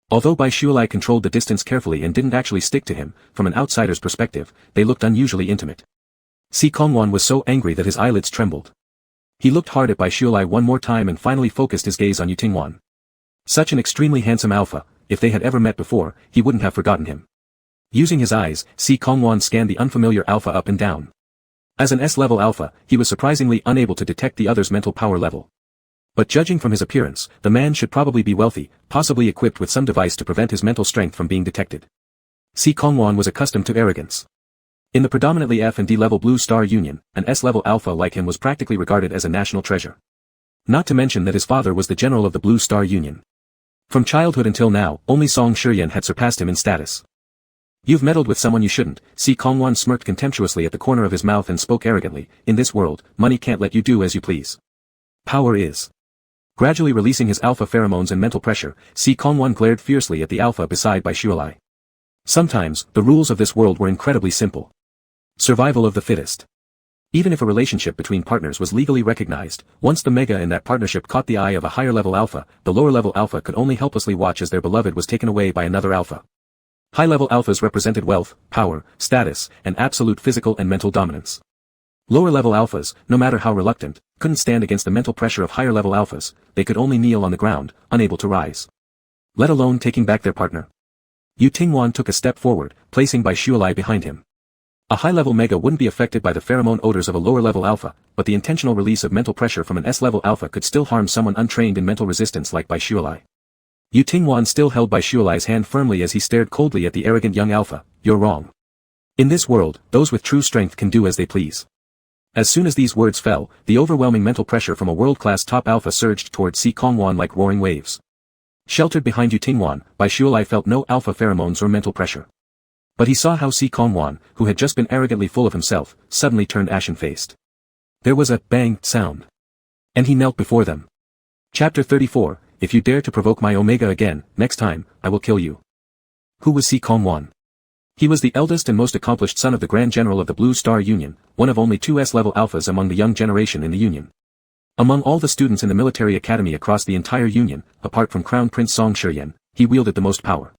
Although Baishualai controlled the distance carefully and didn't actually stick to him, from an outsider's perspective, they looked unusually intimate. Si Kongwan was so angry that his eyelids trembled. He looked hard at Baishualai one more time and finally focused his gaze on Yu Tingwan. Such an extremely handsome alpha, if they had ever met before, he wouldn't have forgotten him. Using his eyes, Si Kongwan scanned the unfamiliar alpha up and down. As an S-level alpha, he was surprisingly unable to detect the other's mental power level. But judging from his appearance, the man should probably be wealthy, possibly equipped with some device to prevent his mental strength from being detected. Si Kongwan was accustomed to arrogance. In the predominantly F and D level Blue Star Union, an S-level alpha like him was practically regarded as a national treasure. Not to mention that his father was the general of the Blue Star Union. From childhood until now, only Song Shiryan had surpassed him in status. You've meddled with someone you shouldn't. Si Kongwan smirked contemptuously at the corner of his mouth and spoke arrogantly, in this world, money can't let you do as you please. Power is. Gradually releasing his alpha pheromones and mental pressure, Si Kongwan glared fiercely at the alpha beside Baishualai. Sometimes, the rules of this world were incredibly simple. Survival of the fittest. Even if a relationship between partners was legally recognized, once the mega in that partnership caught the eye of a higher-level alpha, the lower-level alpha could only helplessly watch as their beloved was taken away by another alpha. High-level alphas represented wealth, power, status, and absolute physical and mental dominance. Lower-level alphas, no matter how reluctant, couldn't stand against the mental pressure of higher-level alphas, they could only kneel on the ground, unable to rise. Let alone taking back their partner. Yu Tingwan took a step forward, placing Baishualai behind him. A high-level mega wouldn't be affected by the pheromone odors of a lower-level alpha, but the intentional release of mental pressure from an S-level alpha could still harm someone untrained in mental resistance like Baishualai. Yu Tingwan still held Baishualai's hand firmly as he stared coldly at the arrogant young alpha. You're wrong. In this world, those with true strength can do as they please. As soon as these words fell, the overwhelming mental pressure from a world-class top alpha surged towards Si Kongwan like roaring waves. Sheltered behind Yu Tingwan, Baishualai felt no alpha pheromones or mental pressure. But he saw how Si Kongwan, who had just been arrogantly full of himself, suddenly turned ashen-faced. There was a bang sound. And he knelt before them. Chapter 34, If you dare to provoke my Omega again, next time, I will kill you. Who was Si Kongwan? He was the eldest and most accomplished son of the Grand General of the Blue Star Union, one of only two S-level alphas among the young generation in the Union. Among all the students in the military academy across the entire Union, apart from Crown Prince Song Shiryan, he wielded the most power.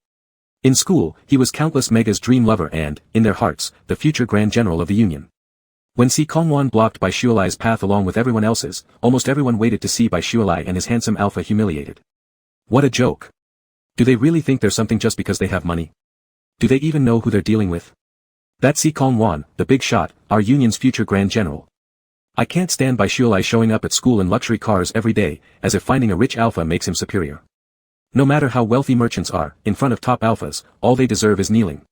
In school, he was countless megas' dream lover and, in their hearts, the future Grand General of the Union. When Si Kongwan blocked Baishualai's path along with everyone else's, almost everyone waited to see Baishualai and his handsome alpha humiliated. What a joke. Do they really think they're something just because they have money? Do they even know who they're dealing with? That's Si Kongwan, the big shot, our Union's future Grand General. I can't stand Baishualai showing up at school in luxury cars every day, as if finding a rich alpha makes him superior. No matter how wealthy merchants are, in front of top alphas, all they deserve is kneeling.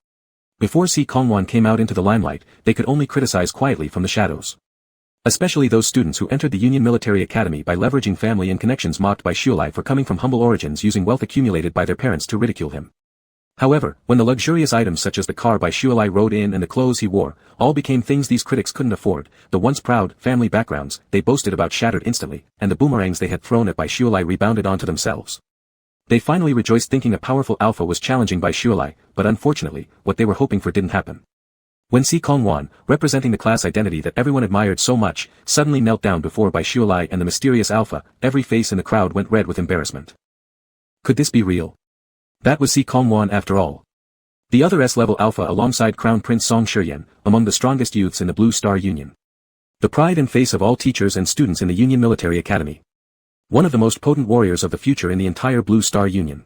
Before Si Kongwan came out into the limelight, they could only criticize quietly from the shadows. Especially those students who entered the Union Military Academy by leveraging family and connections mocked Baishualai for coming from humble origins using wealth accumulated by their parents to ridicule him. However, when the luxurious items such as the car Baishualai rode in and the clothes he wore, all became things these critics couldn't afford, the once proud, family backgrounds they boasted about shattered instantly, and the boomerangs they had thrown at Baishualai rebounded onto themselves. They finally rejoiced thinking a powerful alpha was challenging Baishualai, but unfortunately, what they were hoping for didn't happen. When Si Kongwan, representing the class identity that everyone admired so much, suddenly knelt down before Baishualai and the mysterious alpha, every face in the crowd went red with embarrassment. Could this be real? That was Si Kongwan after all. The other S-level alpha alongside Crown Prince Song Shiryan, among the strongest youths in the Blue Star Union. The pride and face of all teachers and students in the Union Military Academy. One of the most potent warriors of the future in the entire Blue Star Union.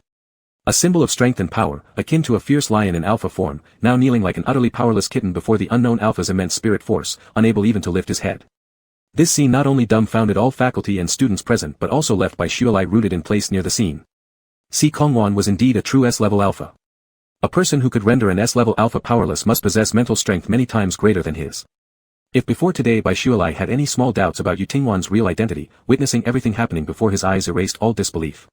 A symbol of strength and power, akin to a fierce lion in alpha form, now kneeling like an utterly powerless kitten before the unknown alpha's immense spirit force, unable even to lift his head. This scene not only dumbfounded all faculty and students present but also left Baishualai rooted in place near the scene. Si Kongwan was indeed a true S-level alpha. A person who could render an S-level alpha powerless must possess mental strength many times greater than his. If before today Baishualai had any small doubts about Yu Tingwan's real identity, witnessing everything happening before his eyes erased all disbelief.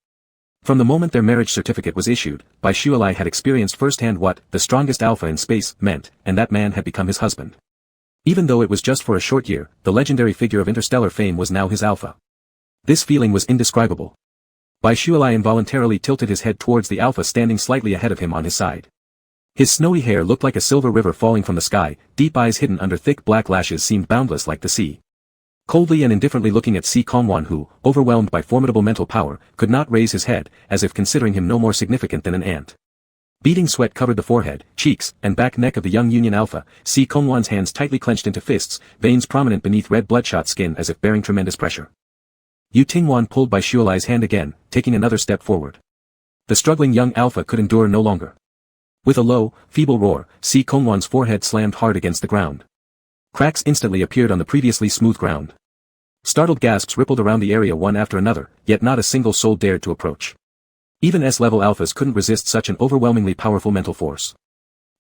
From the moment their marriage certificate was issued, Baishualai had experienced firsthand what the strongest alpha in space meant, and that man had become his husband. Even though it was just for a short year, the legendary figure of interstellar fame was now his alpha. This feeling was indescribable. Baishualai involuntarily tilted his head towards the alpha standing slightly ahead of him on his side. His snowy hair looked like a silver river falling from the sky, deep eyes hidden under thick black lashes seemed boundless like the sea. Coldly and indifferently looking at Si Kongwan who, overwhelmed by formidable mental power, could not raise his head, as if considering him no more significant than an ant. Beading sweat covered the forehead, cheeks, and back neck of the young Union Alpha, Si Kongwan's hands tightly clenched into fists, veins prominent beneath red bloodshot skin as if bearing tremendous pressure. Yu Tingwan pulled Baishualai's hand again, taking another step forward. The struggling young Alpha could endure no longer. With a low, feeble roar, Si Kongwan's forehead slammed hard against the ground. Cracks instantly appeared on the previously smooth ground. Startled gasps rippled around the area one after another, yet not a single soul dared to approach. Even S-level alphas couldn't resist such an overwhelmingly powerful mental force.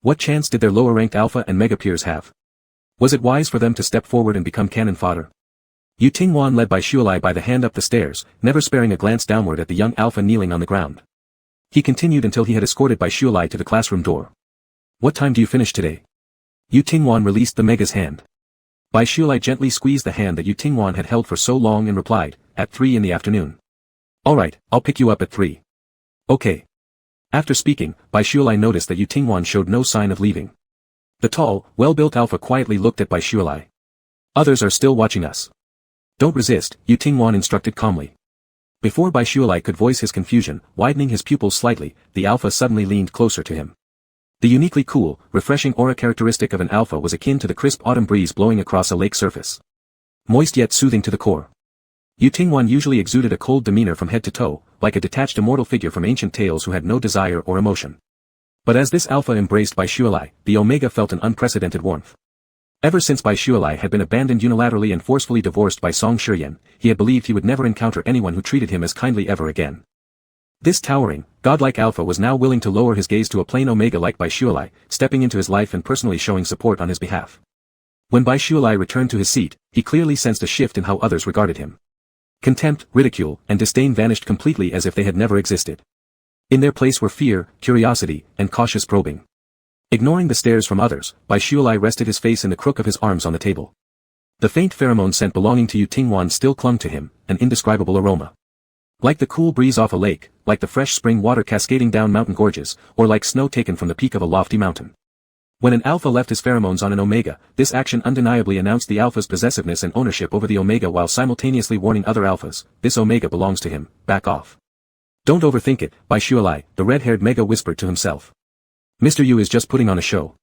What chance did their lower-ranked alpha and mega peers have? Was it wise for them to step forward and become cannon fodder? Yu Tingwan led Baishualai by the hand up the stairs, never sparing a glance downward at the young alpha kneeling on the ground. He continued until he had escorted Baishualai to the classroom door. What time do you finish today? Yu Tingwan released the mega's hand. Baishualai gently squeezed the hand that Yu Tingwan had held for so long and replied, at 3 in the afternoon. Alright, I'll pick you up at 3. Okay. After speaking, Baishualai noticed that Yu Tingwan showed no sign of leaving. The tall, well-built alpha quietly looked at Baishualai. Others are still watching us. Don't resist, Yu Tingwan instructed calmly. Before Baishualai could voice his confusion, widening his pupils slightly, the alpha suddenly leaned closer to him. The uniquely cool, refreshing aura characteristic of an alpha was akin to the crisp autumn breeze blowing across a lake surface. Moist yet soothing to the core. Yu Tingwan usually exuded a cold demeanor from head to toe, like a detached immortal figure from ancient tales who had no desire or emotion. But as this alpha embraced Baishualai, the Omega felt an unprecedented warmth. Ever since Baishualai had been abandoned unilaterally and forcefully divorced by Song Shiyan, he had believed he would never encounter anyone who treated him as kindly ever again. This towering, godlike alpha was now willing to lower his gaze to a plain Omega like Baishualai, stepping into his life and personally showing support on his behalf. When Baishualai returned to his seat, he clearly sensed a shift in how others regarded him. Contempt, ridicule, and disdain vanished completely as if they had never existed. In their place were fear, curiosity, and cautious probing. Ignoring the stares from others, Baishualai rested his face in the crook of his arms on the table. The faint pheromone scent belonging to Yu Tingwan still clung to him, an indescribable aroma. Like the cool breeze off a lake, like the fresh spring water cascading down mountain gorges, or like snow taken from the peak of a lofty mountain. When an alpha left his pheromones on an omega, this action undeniably announced the alpha's possessiveness and ownership over the omega while simultaneously warning other alphas, this omega belongs to him, back off. Don't overthink it, Baishualai, the red-haired mega whispered to himself. Mr. Yu is just putting on a show.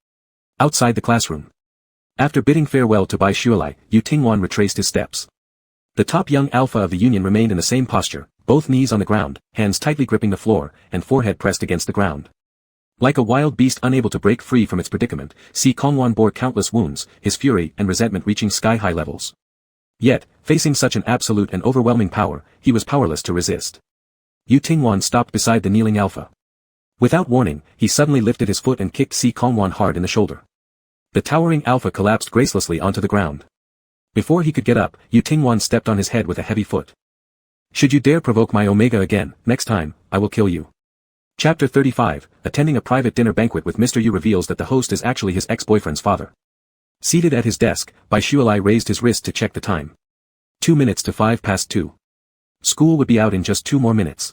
Outside the classroom. After bidding farewell to Baishualai, Yu Tingwan retraced his steps. The top young alpha of the union remained in the same posture, both knees on the ground, hands tightly gripping the floor, and forehead pressed against the ground. Like a wild beast unable to break free from its predicament, Si Kongwan bore countless wounds, his fury and resentment reaching sky-high levels. Yet, facing such an absolute and overwhelming power, he was powerless to resist. Yu Tingwan stopped beside the kneeling alpha. Without warning, he suddenly lifted his foot and kicked Si Kongwan hard in the shoulder. The towering alpha collapsed gracelessly onto the ground. Before he could get up, Yu Tingwan stepped on his head with a heavy foot. Should you dare provoke my Omega again, next time, I will kill you. Chapter 35, attending a private dinner banquet with Mr. Yu reveals that the host is actually his ex-boyfriend's father. Seated at his desk, Baishualai raised his wrist to check the time. 2 minutes to 2:05. School would be out in just 2 more minutes.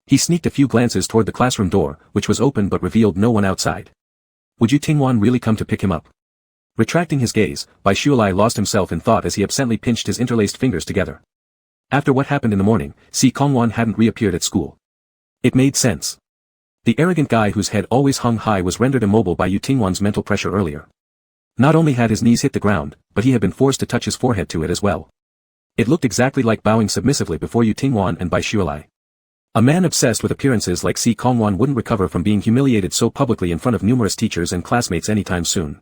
He sneaked a few glances toward the classroom door, which was open but revealed no one outside. Would Yu Tingwan really come to pick him up? Retracting his gaze, Baishualai lost himself in thought as he absently pinched his interlaced fingers together. After what happened in the morning, Si Kongwan hadn't reappeared at school. It made sense. The arrogant guy whose head always hung high was rendered immobile by Yu Tingwan's mental pressure earlier. Not only had his knees hit the ground, but he had been forced to touch his forehead to it as well. It looked exactly like bowing submissively before Yu Tingwan and Baishualai. A man obsessed with appearances like Si Kongwan wouldn't recover from being humiliated so publicly in front of numerous teachers and classmates anytime soon.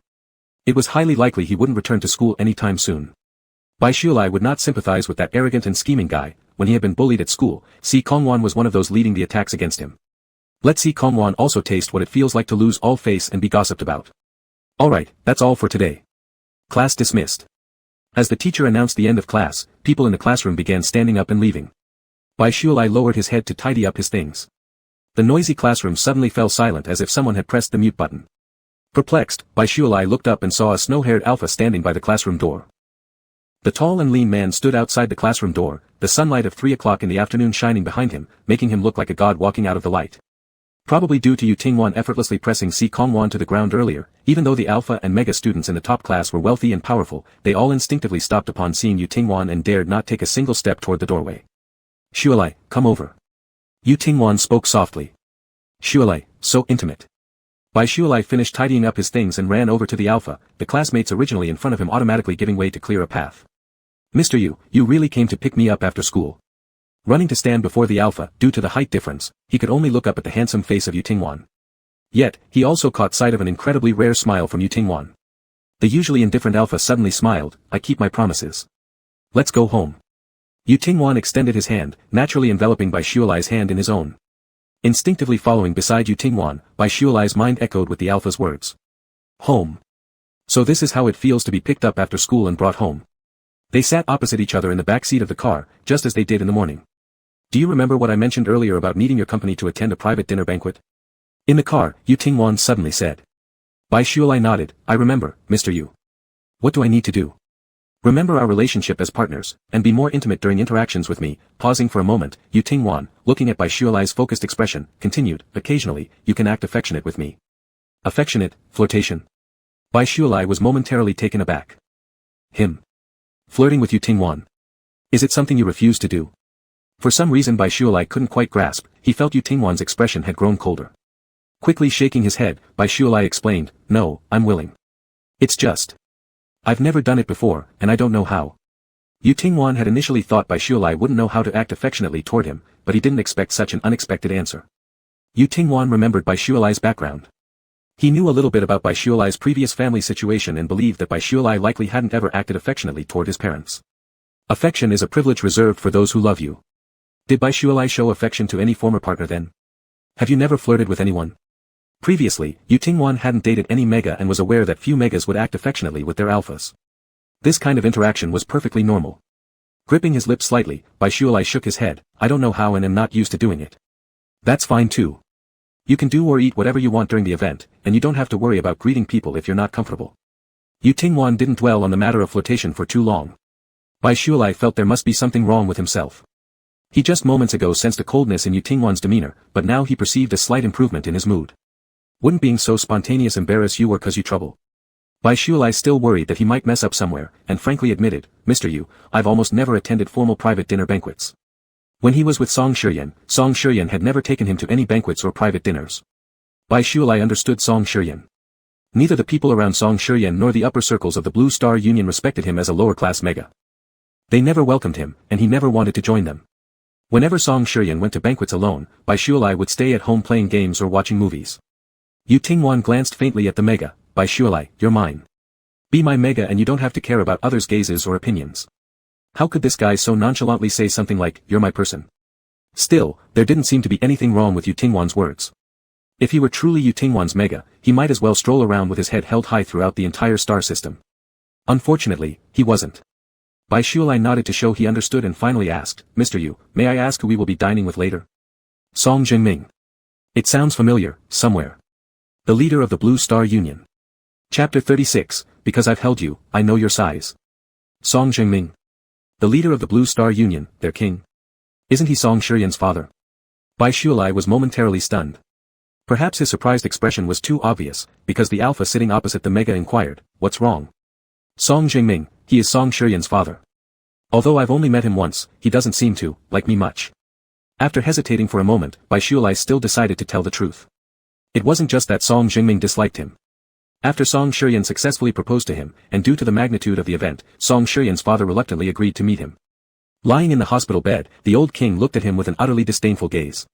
It was highly likely he wouldn't return to school anytime soon. Baishualai would not sympathize with that arrogant and scheming guy. When he had been bullied at school, Si Kongwan was one of those leading the attacks against him. Let Si Kongwan also taste what it feels like to lose all face and be gossiped about. Alright, that's all for today. Class dismissed. As the teacher announced the end of class, people in the classroom began standing up and leaving. Baishualai lowered his head to tidy up his things. The noisy classroom suddenly fell silent as if someone had pressed the mute button. Perplexed, Baishualai looked up and saw a snow-haired alpha standing by the classroom door. The tall and lean man stood outside the classroom door, the sunlight of 3 o'clock in the afternoon shining behind him, making him look like a god walking out of the light. Probably due to Yu Tingwan effortlessly pressing Si Kongwan to the ground earlier, even though the alpha and mega students in the top class were wealthy and powerful, they all instinctively stopped upon seeing Yu Tingwan and dared not take a single step toward the doorway. Shualai, come over. Yu Tingwan spoke softly. Shualai, so intimate. Baishualai finished tidying up his things and ran over to the alpha, the classmates originally in front of him automatically giving way to clear a path. Mr. Yu, you really came to pick me up after school. Running to stand before the alpha, due to the height difference, he could only look up at the handsome face of Yu Tingwan. Yet, he also caught sight of an incredibly rare smile from Yu Tingwan. The usually indifferent alpha suddenly smiled, I keep my promises. Let's go home. Yu Tingwan extended his hand, naturally enveloping Baishualai's hand in his own. Instinctively following beside Yu Tingwan, Baishualai's mind echoed with the alpha's words. Home. So this is how it feels to be picked up after school and brought home. They sat opposite each other in the back seat of the car, just as they did in the morning. Do you remember what I mentioned earlier about needing your company to attend a private dinner banquet? In the car, Yu Tingwan suddenly said. Baishualai nodded, I remember, Mr. Yu. What do I need to do? Remember our relationship as partners, and be more intimate during interactions with me. Pausing for a moment, Yu Tingwan, looking at Baishualai's focused expression, continued, occasionally, you can act affectionate with me. Affectionate, flirtation. Baishualai was momentarily taken aback. Him. Flirting with Yu Tingwan. Is it something you refuse to do? For some reason Baishualai couldn't quite grasp, he felt Yu Tingwan's expression had grown colder. Quickly shaking his head, Baishualai explained, no, I'm willing. It's just. I've never done it before, and I don't know how. Yu Tingwan had initially thought Baishualai wouldn't know how to act affectionately toward him, but he didn't expect such an unexpected answer. Yu Tingwan remembered Baishualai's background. He knew a little bit about Baishualai's previous family situation and believed that Baishualai likely hadn't ever acted affectionately toward his parents. Affection is a privilege reserved for those who love you. Did Baishualai show affection to any former partner then? Have you never flirted with anyone? Previously, Yu Tingwan hadn't dated any mega and was aware that few megas would act affectionately with their alphas. This kind of interaction was perfectly normal. Gripping his lips slightly, Baishualai shook his head, I don't know how and am not used to doing it. That's fine too. You can do or eat whatever you want during the event, and you don't have to worry about greeting people if you're not comfortable. Yu Tingwan didn't dwell on the matter of flirtation for too long. Baishualai felt there must be something wrong with himself. He just moments ago sensed a coldness in Yu Tingwan's demeanor, but now he perceived a slight improvement in his mood. Wouldn't being so spontaneous embarrass you or cause you trouble? Baishualai still worried that he might mess up somewhere, and frankly admitted, Mr. Yu, I've almost never attended formal private dinner banquets. When he was with Song Shiyan had never taken him to any banquets or private dinners. Baishualai understood Song Shiyan. Neither the people around Song Shiyan nor the upper circles of the Blue Star Union respected him as a lower-class mega. They never welcomed him, and he never wanted to join them. Whenever Song Shiyan went to banquets alone, Baishualai would stay at home playing games or watching movies. Yu Tingwan glanced faintly at the mega, Baishualai, you're mine. Be my mega and you don't have to care about others' gazes or opinions. How could this guy so nonchalantly say something like, you're my person? Still, there didn't seem to be anything wrong with Yu Tingwan's words. If he were truly Yu Tingwan's mega, he might as well stroll around with his head held high throughout the entire star system. Unfortunately, he wasn't. Baishualai nodded to show he understood and finally asked, Mr. Yu, may I ask who we will be dining with later? Song Jingming. It sounds familiar, somewhere. The leader of the Blue Star Union. Chapter 36, Because I've held you, I know your size. Song Jingming. The leader of the Blue Star Union, their king. Isn't he Song Shiyan's father? Baishualai was momentarily stunned. Perhaps his surprised expression was too obvious, because the alpha sitting opposite the mega inquired, what's wrong? Song Jingming, he is Song Shiyan's father. Although I've only met him once, he doesn't seem to like me much. After hesitating for a moment, Baishualai still decided to tell the truth. It wasn't just that Song Jingming disliked him. After Song Shiyan successfully proposed to him, and due to the magnitude of the event, Song Shiyan's father reluctantly agreed to meet him. Lying in the hospital bed, the old king looked at him with an utterly disdainful gaze.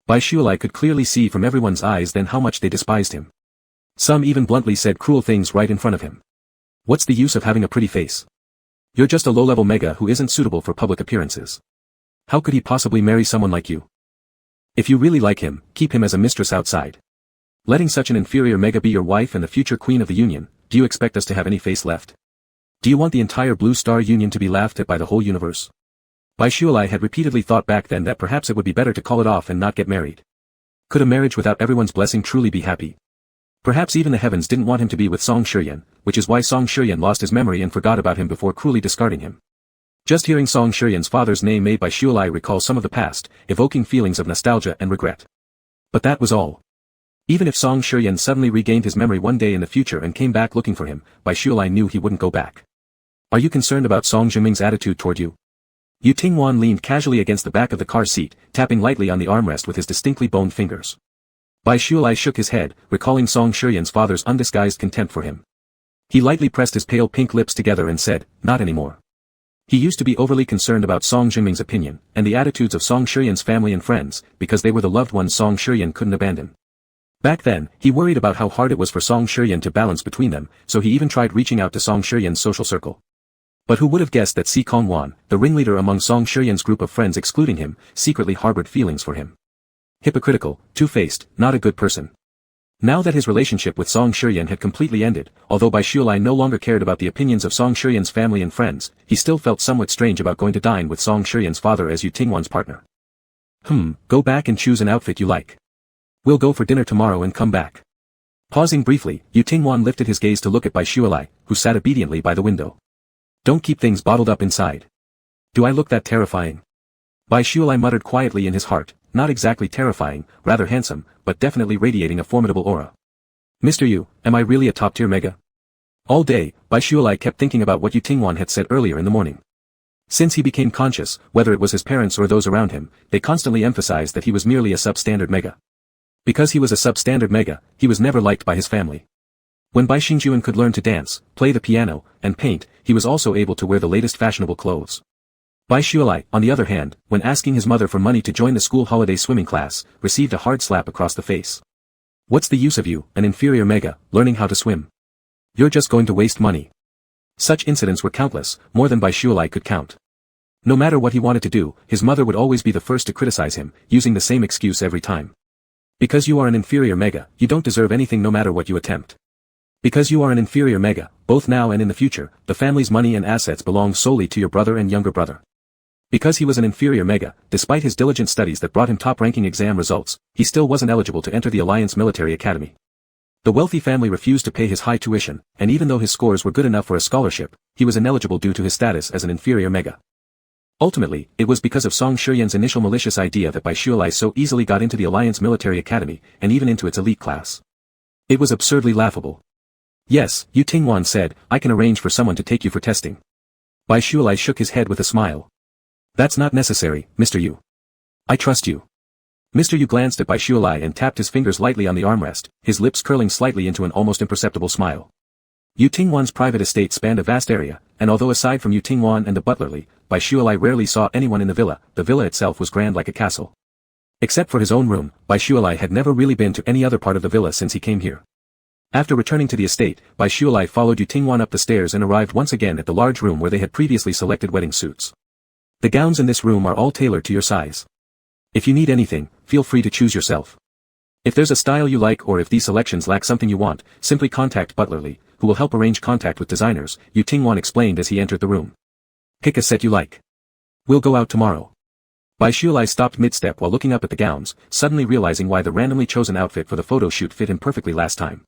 Baishualai could clearly see from everyone's eyes then how much they despised him. Some even bluntly said cruel things right in front of him. What's the use of having a pretty face? You're just a low-level mega who isn't suitable for public appearances. How could he possibly marry someone like you? If you really like him, keep him as a mistress outside. Letting such an inferior mega be your wife and the future queen of the union, do you expect us to have any face left? Do you want the entire Blue Star Union to be laughed at by the whole universe? Bai Shualai had repeatedly thought back then that perhaps it would be better to call it off and not get married. Could a marriage without everyone's blessing truly be happy? Perhaps even the heavens didn't want him to be with Song Shiyan, which is why Song Shiyan lost his memory and forgot about him before cruelly discarding him. Just hearing Song Shiyan's father's name made Bai Shualai recall some of the past, evoking feelings of nostalgia and regret. But that was all. Even if Song Shiyan suddenly regained his memory one day in the future and came back looking for him, Bai Shualai knew he wouldn't go back. Are you concerned about Song Jiming's attitude toward you? Yu Tingwan leaned casually against the back of the car seat, tapping lightly on the armrest with his distinctly boned fingers. Bai Shualai shook his head, recalling Song Shiyan's father's undisguised contempt for him. He lightly pressed his pale pink lips together and said, "Not anymore." He used to be overly concerned about Song Jiming's opinion, and the attitudes of Song Shiyan's family and friends, because they were the loved ones Song Shiyan couldn't abandon. Back then, he worried about how hard it was for Song Shiyan to balance between them, so he even tried reaching out to Song Shiyan's social circle. But who would have guessed that Si Kongwan, the ringleader among Song Shiyan's group of friends excluding him, secretly harbored feelings for him. Hypocritical, two-faced, not a good person. Now that his relationship with Song Shiyan had completely ended, although Bai Shualai no longer cared about the opinions of Song Shiyan's family and friends, he still felt somewhat strange about going to dine with Song Shiyan's father as Yu Tingwan's partner. Go back and choose an outfit you like. We'll go for dinner tomorrow and come back. Pausing briefly, Yu Tingwan lifted his gaze to look at Bai Shualai, who sat obediently by the window. Don't keep things bottled up inside. Do I look that terrifying? Bai Shualai muttered quietly in his heart, not exactly terrifying, rather handsome, but definitely radiating a formidable aura. Mr. Yu, am I really a top-tier mega? All day, Bai Shualai kept thinking about what Yu Tingwan had said earlier in the morning. Since he became conscious, whether it was his parents or those around him, they constantly emphasized that he was merely a substandard mega. Because he was a substandard mega, he was never liked by his family. When Bai Xingjuan could learn to dance, play the piano, and paint, he was also able to wear the latest fashionable clothes. Bai Shualai, on the other hand, when asking his mother for money to join the school holiday swimming class, received a hard slap across the face. What's the use of you, an inferior mega, learning how to swim? You're just going to waste money. Such incidents were countless, more than Bai Shualai could count. No matter what he wanted to do, his mother would always be the first to criticize him, using the same excuse every time. Because you are an inferior mega, you don't deserve anything no matter what you attempt. Because you are an inferior mega, both now and in the future, the family's money and assets belong solely to your brother and younger brother. Because he was an inferior mega, despite his diligent studies that brought him top-ranking exam results, he still wasn't eligible to enter the Alliance Military Academy. The wealthy family refused to pay his high tuition, and even though his scores were good enough for a scholarship, he was ineligible due to his status as an inferior mega. Ultimately, it was because of Song Shiyan's initial malicious idea that Bai Shualai so easily got into the Alliance Military Academy, and even into its elite class. It was absurdly laughable. Yes, Yu Tingwan said, I can arrange for someone to take you for testing. Bai Shualai shook his head with a smile. That's not necessary, Mr. Yu. I trust you. Mr. Yu glanced at Bai Shualai and tapped his fingers lightly on the armrest, his lips curling slightly into an almost imperceptible smile. Yu Tingwan's private estate spanned a vast area, and although aside from Yu Tingwan and the butlerly, Bai Shualai rarely saw anyone in the villa itself was grand like a castle. Except for his own room, Bai Shualai had never really been to any other part of the villa since he came here. After returning to the estate, Bai Shualai followed Yu Tingwan up the stairs and arrived once again at the large room where they had previously selected wedding suits. The gowns in this room are all tailored to your size. If you need anything, feel free to choose yourself. If there's a style you like or if these selections lack something you want, simply contact Butlerly, who will help arrange contact with designers, Yu Tingwan explained as he entered the room. Pick a set you like. We'll go out tomorrow. Bai Shualai stopped mid-step while looking up at the gowns, suddenly realizing why the randomly chosen outfit for the photo shoot fit him perfectly last time.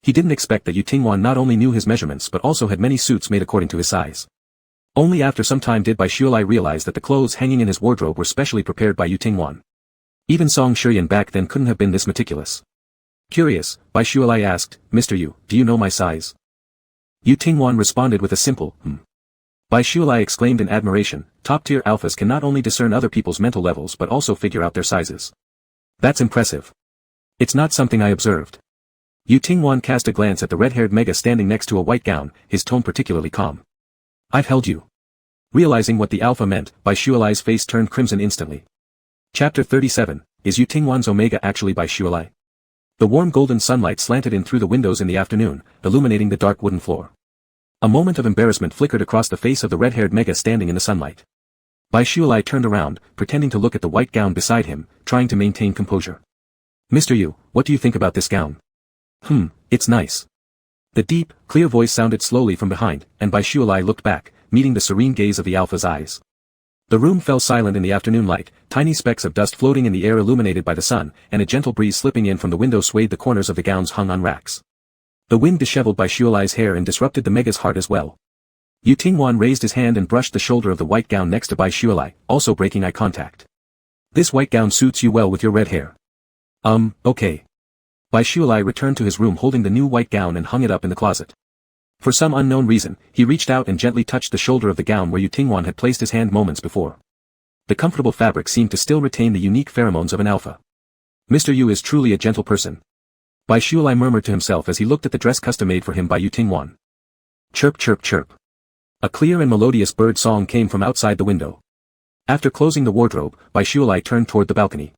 He didn't expect that Yu Tingwan not only knew his measurements but also had many suits made according to his size. Only after some time did Bai Shualai realize that the clothes hanging in his wardrobe were specially prepared by Yu Tingwan. Even Song Shiyan back then couldn't have been this meticulous. Curious, Bai Shualai asked, Mr. Yu, do you know my size? Yu Tingwan responded with a simple, Bai Shualai exclaimed in admiration, top-tier alphas can not only discern other people's mental levels but also figure out their sizes. That's impressive. It's not something I observed. Yu Tingwan cast a glance at the red-haired mega standing next to a white gown, his tone particularly calm. I've held you. Realizing what the alpha meant, Bai Shualai's face turned crimson instantly. Chapter 37, Is Yu Tingwan's Omega actually Bai Shualai? The warm golden sunlight slanted in through the windows in the afternoon, illuminating the dark wooden floor. A moment of embarrassment flickered across the face of the red-haired mega standing in the sunlight. Bai Shualai turned around, pretending to look at the white gown beside him, trying to maintain composure. Mr. Yu, what do you think about this gown? It's nice. The deep, clear voice sounded slowly from behind, and Bai Shualai looked back, meeting the serene gaze of the alpha's eyes. The room fell silent in the afternoon light, tiny specks of dust floating in the air illuminated by the sun, and a gentle breeze slipping in from the window swayed the corners of the gowns hung on racks. The wind disheveled Bai Shualai's hair and disrupted the Mega's heart as well. Yu Tingwan raised his hand and brushed the shoulder of the white gown next to Bai Shualai, also breaking eye contact. This white gown suits you well with your red hair. Okay. Bai Shualai returned to his room holding the new white gown and hung it up in the closet. For some unknown reason, he reached out and gently touched the shoulder of the gown where Yu Tingwan had placed his hand moments before. The comfortable fabric seemed to still retain the unique pheromones of an alpha. Mr. Yu is truly a gentle person. Bai Shualai murmured to himself as he looked at the dress custom made for him by Yu Tingwan. Chirp chirp chirp. A clear and melodious bird song came from outside the window. After closing the wardrobe, Bai Shualai turned toward the balcony.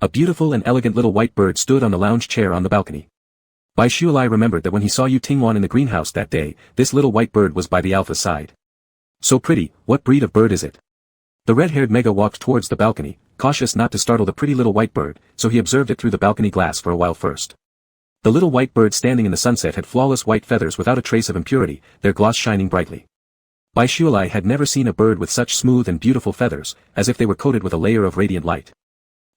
A beautiful and elegant little white bird stood on the lounge chair on the balcony. Bai Shualai remembered that when he saw Yu Tingwan in the greenhouse that day, this little white bird was by the alpha's side. So pretty, what breed of bird is it? The red-haired Mega walked towards the balcony, cautious not to startle the pretty little white bird, so he observed it through the balcony glass for a while first. The little white bird standing in the sunset had flawless white feathers without a trace of impurity, their gloss shining brightly. Bai Shualai had never seen a bird with such smooth and beautiful feathers, as if they were coated with a layer of radiant light.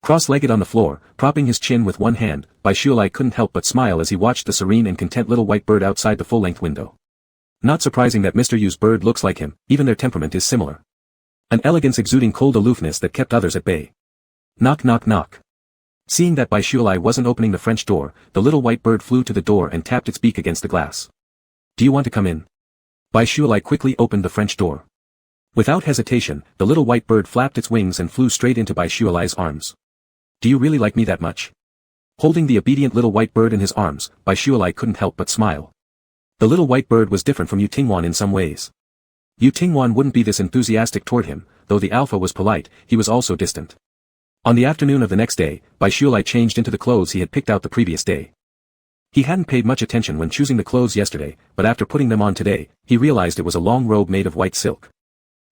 Cross-legged on the floor, propping his chin with one hand, Bai Shualai couldn't help but smile as he watched the serene and content little white bird outside the full-length window. Not surprising that Mr. Yu's bird looks like him, even their temperament is similar. An elegance exuding cold aloofness that kept others at bay. Knock knock knock. Seeing that Bai Shualai wasn't opening the French door, the little white bird flew to the door and tapped its beak against the glass. Do you want to come in? Bai Shualai quickly opened the French door. Without hesitation, the little white bird flapped its wings and flew straight into Bai Shualai's arms. Do you really like me that much? Holding the obedient little white bird in his arms, Bai Shualai couldn't help but smile. The little white bird was different from Yu Tingwan in some ways. Yu Tingwan wouldn't be this enthusiastic toward him, though the alpha was polite, he was also distant. On the afternoon of the next day, Bai Shualai changed into the clothes he had picked out the previous day. He hadn't paid much attention when choosing the clothes yesterday, but after putting them on today, he realized it was a long robe made of white silk.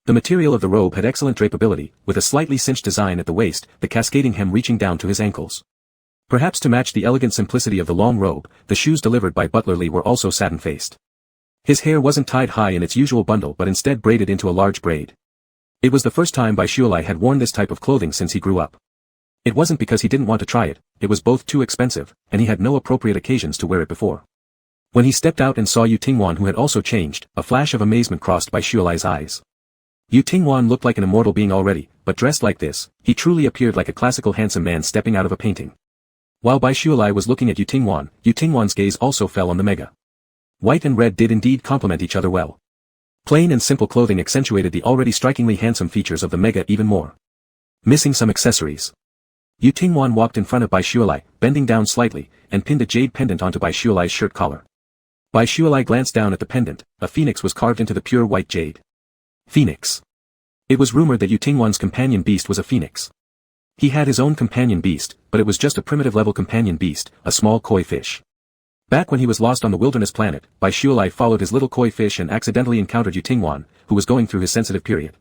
The material of the robe had excellent drapeability, with a slightly cinched design at the waist, the cascading hem reaching down to his ankles. Perhaps to match the elegant simplicity of the long robe, the shoes delivered by butlerly were also satin-faced. His hair wasn't tied high in its usual bundle but instead braided into a large braid. It was the first time Bai Shualai had worn this type of clothing since he grew up. It wasn't because he didn't want to try it was both too expensive, and he had no appropriate occasions to wear it before. When he stepped out and saw Yu Tingwan who had also changed, a flash of amazement crossed Bai Shualai's eyes. Yu Tingwan looked like an immortal being already, but dressed like this, he truly appeared like a classical handsome man stepping out of a painting. While Bai Shualai was looking at Yu Tingwan's gaze also fell on the Mega. White and red did indeed complement each other well. Plain and simple clothing accentuated the already strikingly handsome features of the Mega even more. Missing some accessories. Yu Tingwan walked in front of Bai Shualai, bending down slightly, and pinned a jade pendant onto Bai Shualai's shirt collar. Bai Shualai glanced down at the pendant, a phoenix was carved into the pure white jade. Phoenix. It was rumored that Yu Tingwan's companion beast was a phoenix. He had his own companion beast, but it was just a primitive level companion beast, a small koi fish. Back when he was lost on the wilderness planet, Bai Shualai followed his little koi fish and accidentally encountered Yu Tingwan, who was going through his sensitive period.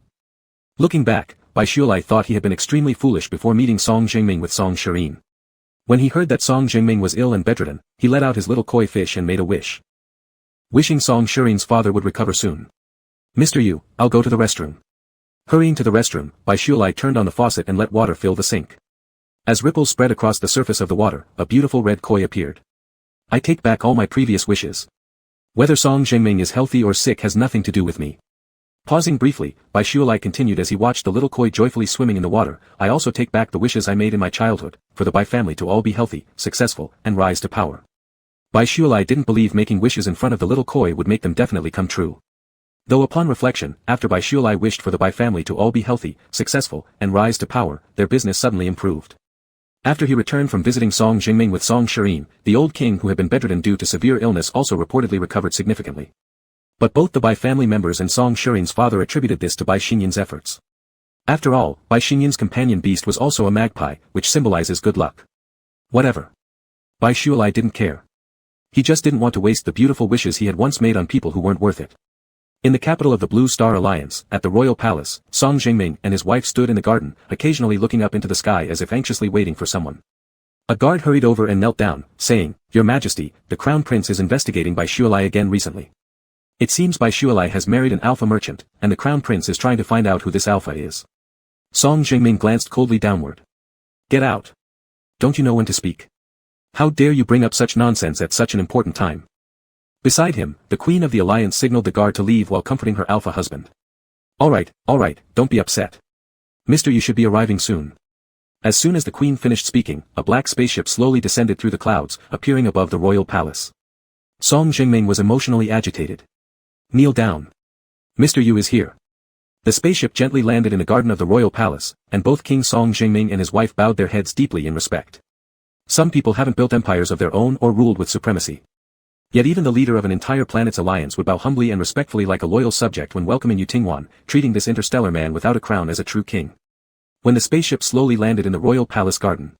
Looking back, Bai Shualai thought he had been extremely foolish before meeting Song Jingming with Song Shireen. When he heard that Song Jingming was ill and bedridden, he let out his little koi fish and made a wish. Wishing Song Shireen's father would recover soon. Mr. Yu, I'll go to the restroom. Hurrying to the restroom, Bai Shualai turned on the faucet and let water fill the sink. As ripples spread across the surface of the water, a beautiful red koi appeared. I take back all my previous wishes. Whether Song Jingming is healthy or sick has nothing to do with me. Pausing briefly, Bai Shualai continued as he watched the little koi joyfully swimming in the water. I also take back the wishes I made in my childhood, for the Bai family to all be healthy, successful, and rise to power. Bai Shualai didn't believe making wishes in front of the little koi would make them definitely come true. Though upon reflection, after Bai Shualai wished for the Bai family to all be healthy, successful, and rise to power, their business suddenly improved. After he returned from visiting Song Jingming with Song Shireen, the old king who had been bedridden due to severe illness also reportedly recovered significantly. But both the Bai family members and Song Shireen's father attributed this to Bai Xinyan's efforts. After all, Bai Xinyan's companion beast was also a magpie, which symbolizes good luck. Whatever. Bai Shualai didn't care. He just didn't want to waste the beautiful wishes he had once made on people who weren't worth it. In the capital of the Blue Star Alliance, at the royal palace, Song Jingming and his wife stood in the garden, occasionally looking up into the sky as if anxiously waiting for someone. A guard hurried over and knelt down, saying, Your Majesty, the Crown Prince is investigating Bai Shualai again recently. It seems Bai Shualai has married an alpha merchant, and the crown prince is trying to find out who this alpha is. Song Jingming glanced coldly downward. Get out. Don't you know when to speak? How dare you bring up such nonsense at such an important time? Beside him, the Queen of the Alliance signaled the guard to leave while comforting her alpha husband. All right, don't be upset. Mister, you should be arriving soon. As soon as the Queen finished speaking, a black spaceship slowly descended through the clouds, appearing above the royal palace. Song Jingming was emotionally agitated. Kneel down. Mr. Yu is here. The spaceship gently landed in the garden of the royal palace, and both King Song Jingming and his wife bowed their heads deeply in respect. Some people haven't built empires of their own or ruled with supremacy. Yet even the leader of an entire planet's alliance would bow humbly and respectfully like a loyal subject when welcoming Yu Tingwan, treating this interstellar man without a crown as a true king. When the spaceship slowly landed in the royal palace garden,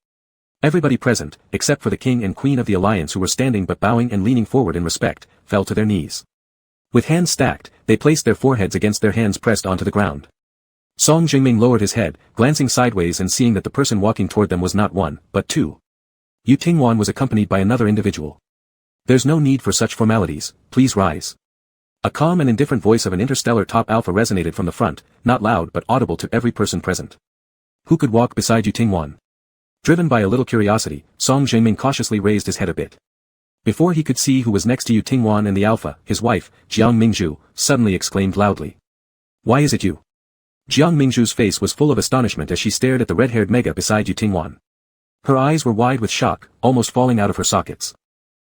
everybody present, except for the king and queen of the alliance who were standing but bowing and leaning forward in respect, fell to their knees. With hands stacked, they placed their foreheads against their hands pressed onto the ground. Song Jingming lowered his head, glancing sideways and seeing that the person walking toward them was not one, but two. Yu Tingwan was accompanied by another individual. There's no need for such formalities, please rise. A calm and indifferent voice of an interstellar top alpha resonated from the front, not loud but audible to every person present. Who could walk beside Yu Tingwan? Driven by a little curiosity, Song Jingming cautiously raised his head a bit. Before he could see who was next to Yu Tingwan and the alpha, his wife, Jiang Mingzhu, suddenly exclaimed loudly. Why is it you? Jiang Mingzhu's face was full of astonishment as she stared at the red-haired mega beside Yu Tingwan. Her eyes were wide with shock, almost falling out of her sockets.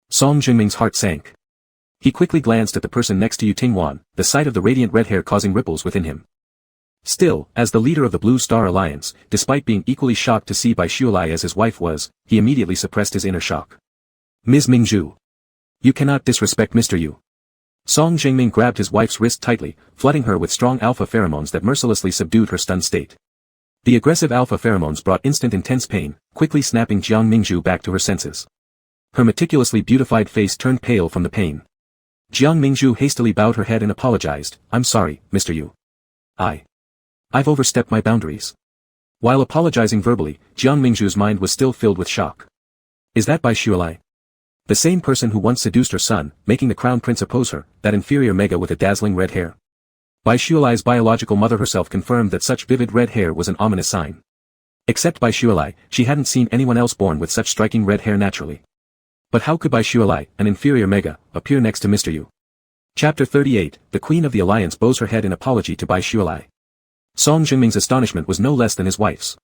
Song Jingming's heart sank. He quickly glanced at the person next to Yu Tingwan, the sight of the radiant red hair causing ripples within him. Still, as the leader of the Blue Star Alliance, despite being equally shocked to see Bai Shualai as his wife was, he immediately suppressed his inner shock. Ms. Mingzhu. You cannot disrespect Mr. Yu. Song Jingming grabbed his wife's wrist tightly, flooding her with strong alpha pheromones that mercilessly subdued her stunned state. The aggressive alpha pheromones brought instant intense pain, quickly snapping Jiang Mingzhu back to her senses. Her meticulously beautified face turned pale from the pain. Jiang Mingzhu hastily bowed her head and apologized. I'm sorry, Mr. Yu. I've overstepped my boundaries. While apologizing verbally, Jiang Mingzhu's mind was still filled with shock. Is that Bai Shualai? The same person who once seduced her son, making the crown prince oppose her, that inferior mega with a dazzling red hair. Bai Shualai's biological mother herself confirmed that such vivid red hair was an ominous sign. Except Bai Shualai, she hadn't seen anyone else born with such striking red hair naturally. But how could Bai Shualai, an inferior mega, appear next to Mr. Yu? Chapter 38, the Queen of the Alliance bows her head in apology to Bai Shualai. Song Jingming's astonishment was no less than his wife's.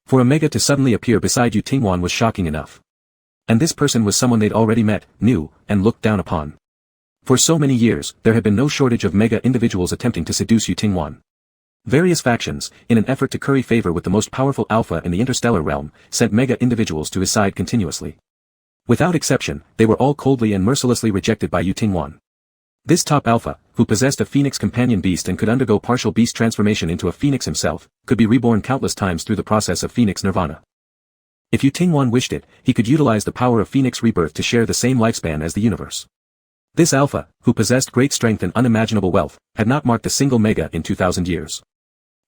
For a mega to suddenly appear beside Yu Tingwan was shocking enough. And this person was someone they'd already met, knew, and looked down upon. For so many years, there had been no shortage of mega individuals attempting to seduce Yu Tingwan. Various factions, in an effort to curry favor with the most powerful alpha in the interstellar realm, sent mega individuals to his side continuously. Without exception, they were all coldly and mercilessly rejected by Yu Tingwan. This top alpha, who possessed a phoenix companion beast and could undergo partial beast transformation into a phoenix himself, could be reborn countless times through the process of phoenix nirvana. If Yu Tingwan wished it, he could utilize the power of phoenix rebirth to share the same lifespan as the universe. This alpha, who possessed great strength and unimaginable wealth, had not marked a single mega in 2,000 years.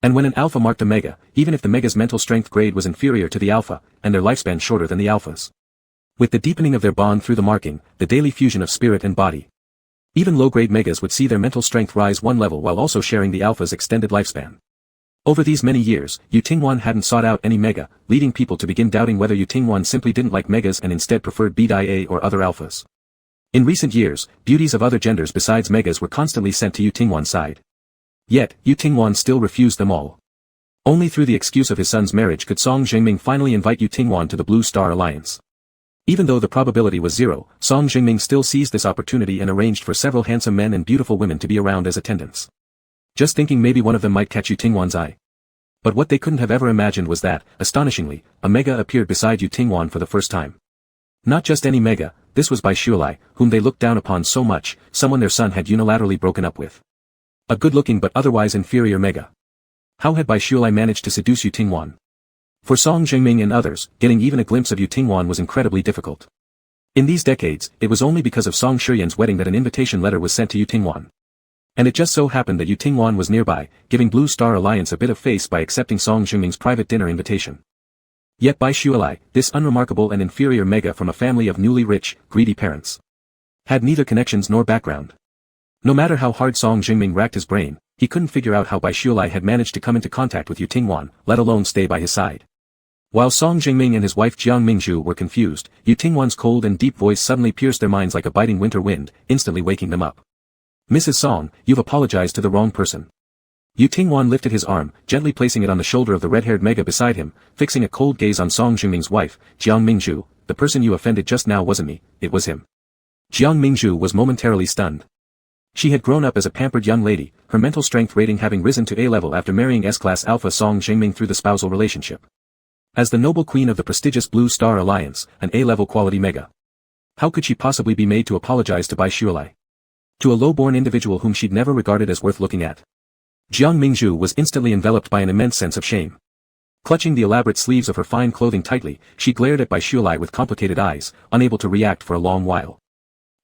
And when an alpha marked a mega, even if the mega's mental strength grade was inferior to the alpha, and their lifespan shorter than the alpha's. With the deepening of their bond through the marking, the daily fusion of spirit and body, even low-grade megas would see their mental strength rise one level while also sharing the alpha's extended lifespan. Over these many years, Yu Tingwan hadn't sought out any mega, leading people to begin doubting whether Yu Tingwan simply didn't like megas and instead preferred BDIA or other alphas. In recent years, beauties of other genders besides megas were constantly sent to Yu Tingwan's side. Yet, Yu Tingwan still refused them all. Only through the excuse of his son's marriage could Song Jingming finally invite Yu Tingwan to the Blue Star Alliance. Even though the probability was zero, Song Jingming still seized this opportunity and arranged for several handsome men and beautiful women to be around as attendants. Just thinking maybe one of them might catch Yu Tingwan's eye. But what they couldn't have ever imagined was that, astonishingly, a mega appeared beside Yu Tingwan for the first time. Not just any mega, this was Bai Shualai, whom they looked down upon so much, someone their son had unilaterally broken up with. A good-looking but otherwise inferior mega. How had Bai Shualai managed to seduce Yu Tingwan? For Song Jingming and others, getting even a glimpse of Yu Tingwan was incredibly difficult. In these decades, it was only because of Song Shiyan's wedding that an invitation letter was sent to Yu Tingwan. And it just so happened that Yu Tingwan was nearby, giving Blue Star Alliance a bit of face by accepting Song Jingming's private dinner invitation. Yet Bai Shualai, this unremarkable and inferior mega from a family of newly rich, greedy parents, had neither connections nor background. No matter how hard Song Jingming racked his brain, he couldn't figure out how Bai Xiulai had managed to come into contact with Yu Tingwan, let alone stay by his side. While Song Jingming and his wife Jiang Mingzhu were confused, Yu Tingwan's cold and deep voice suddenly pierced their minds like a biting winter wind, instantly waking them up. "Mrs. Song, you've apologized to the wrong person." Yu Tingwan lifted his arm, gently placing it on the shoulder of the red-haired Mega beside him, fixing a cold gaze on Song Jingming's wife, Jiang Mingzhu. "The person you offended just now wasn't me, it was him." Jiang Mingzhu was momentarily stunned. She had grown up as a pampered young lady, her mental strength rating having risen to A level after marrying S-class alpha Song Jingming through the spousal relationship. As the noble queen of the prestigious Blue Star Alliance, an A-level quality Mega. How could she possibly be made to apologize to Bai Xiulai? To a low-born individual whom she'd never regarded as worth looking at. Jiang Mingzhu was instantly enveloped by an immense sense of shame. Clutching the elaborate sleeves of her fine clothing tightly, she glared at Bai Xiulai with complicated eyes, unable to react for a long while.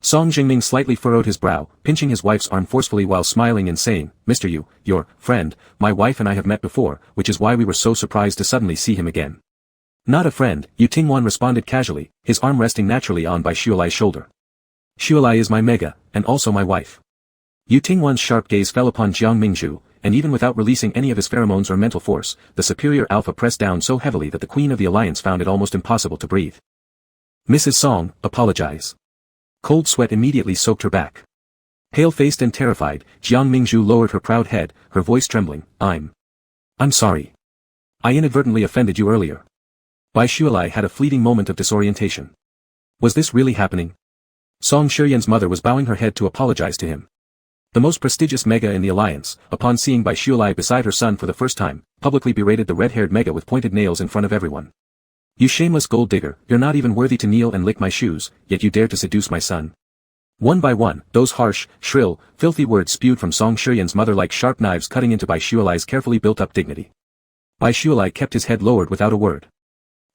Song Jingming slightly furrowed his brow, pinching his wife's arm forcefully while smiling and saying, "Mr. Yu, your friend, my wife and I have met before, which is why we were so surprised to suddenly see him again." "Not a friend," Yu Tingwan responded casually, his arm resting naturally on Bai Xiulai's shoulder. "Xiulai is my Mega, and also my wife." Yu Tingwan's sharp gaze fell upon Jiang Mingzhu, and even without releasing any of his pheromones or mental force, the superior alpha pressed down so heavily that the queen of the alliance found it almost impossible to breathe. "Mrs. Song, apologize." Cold sweat immediately soaked her back. Pale-faced and terrified, Jiang Mingzhu lowered her proud head, her voice trembling. I'm sorry. I inadvertently offended you earlier." Bai Xiulai had a fleeting moment of disorientation. Was this really happening? Song Shiyan's mother was bowing her head to apologize to him. The most prestigious Mega in the alliance, upon seeing Bai Xiulai beside her son for the first time, publicly berated the red-haired Mega with pointed nails in front of everyone. "You shameless gold digger, you're not even worthy to kneel and lick my shoes, yet you dare to seduce my son." One by one, those harsh, shrill, filthy words spewed from Song Shiyan's mother like sharp knives cutting into Bai Xiulai's carefully built-up dignity. Bai Xiulai kept his head lowered without a word.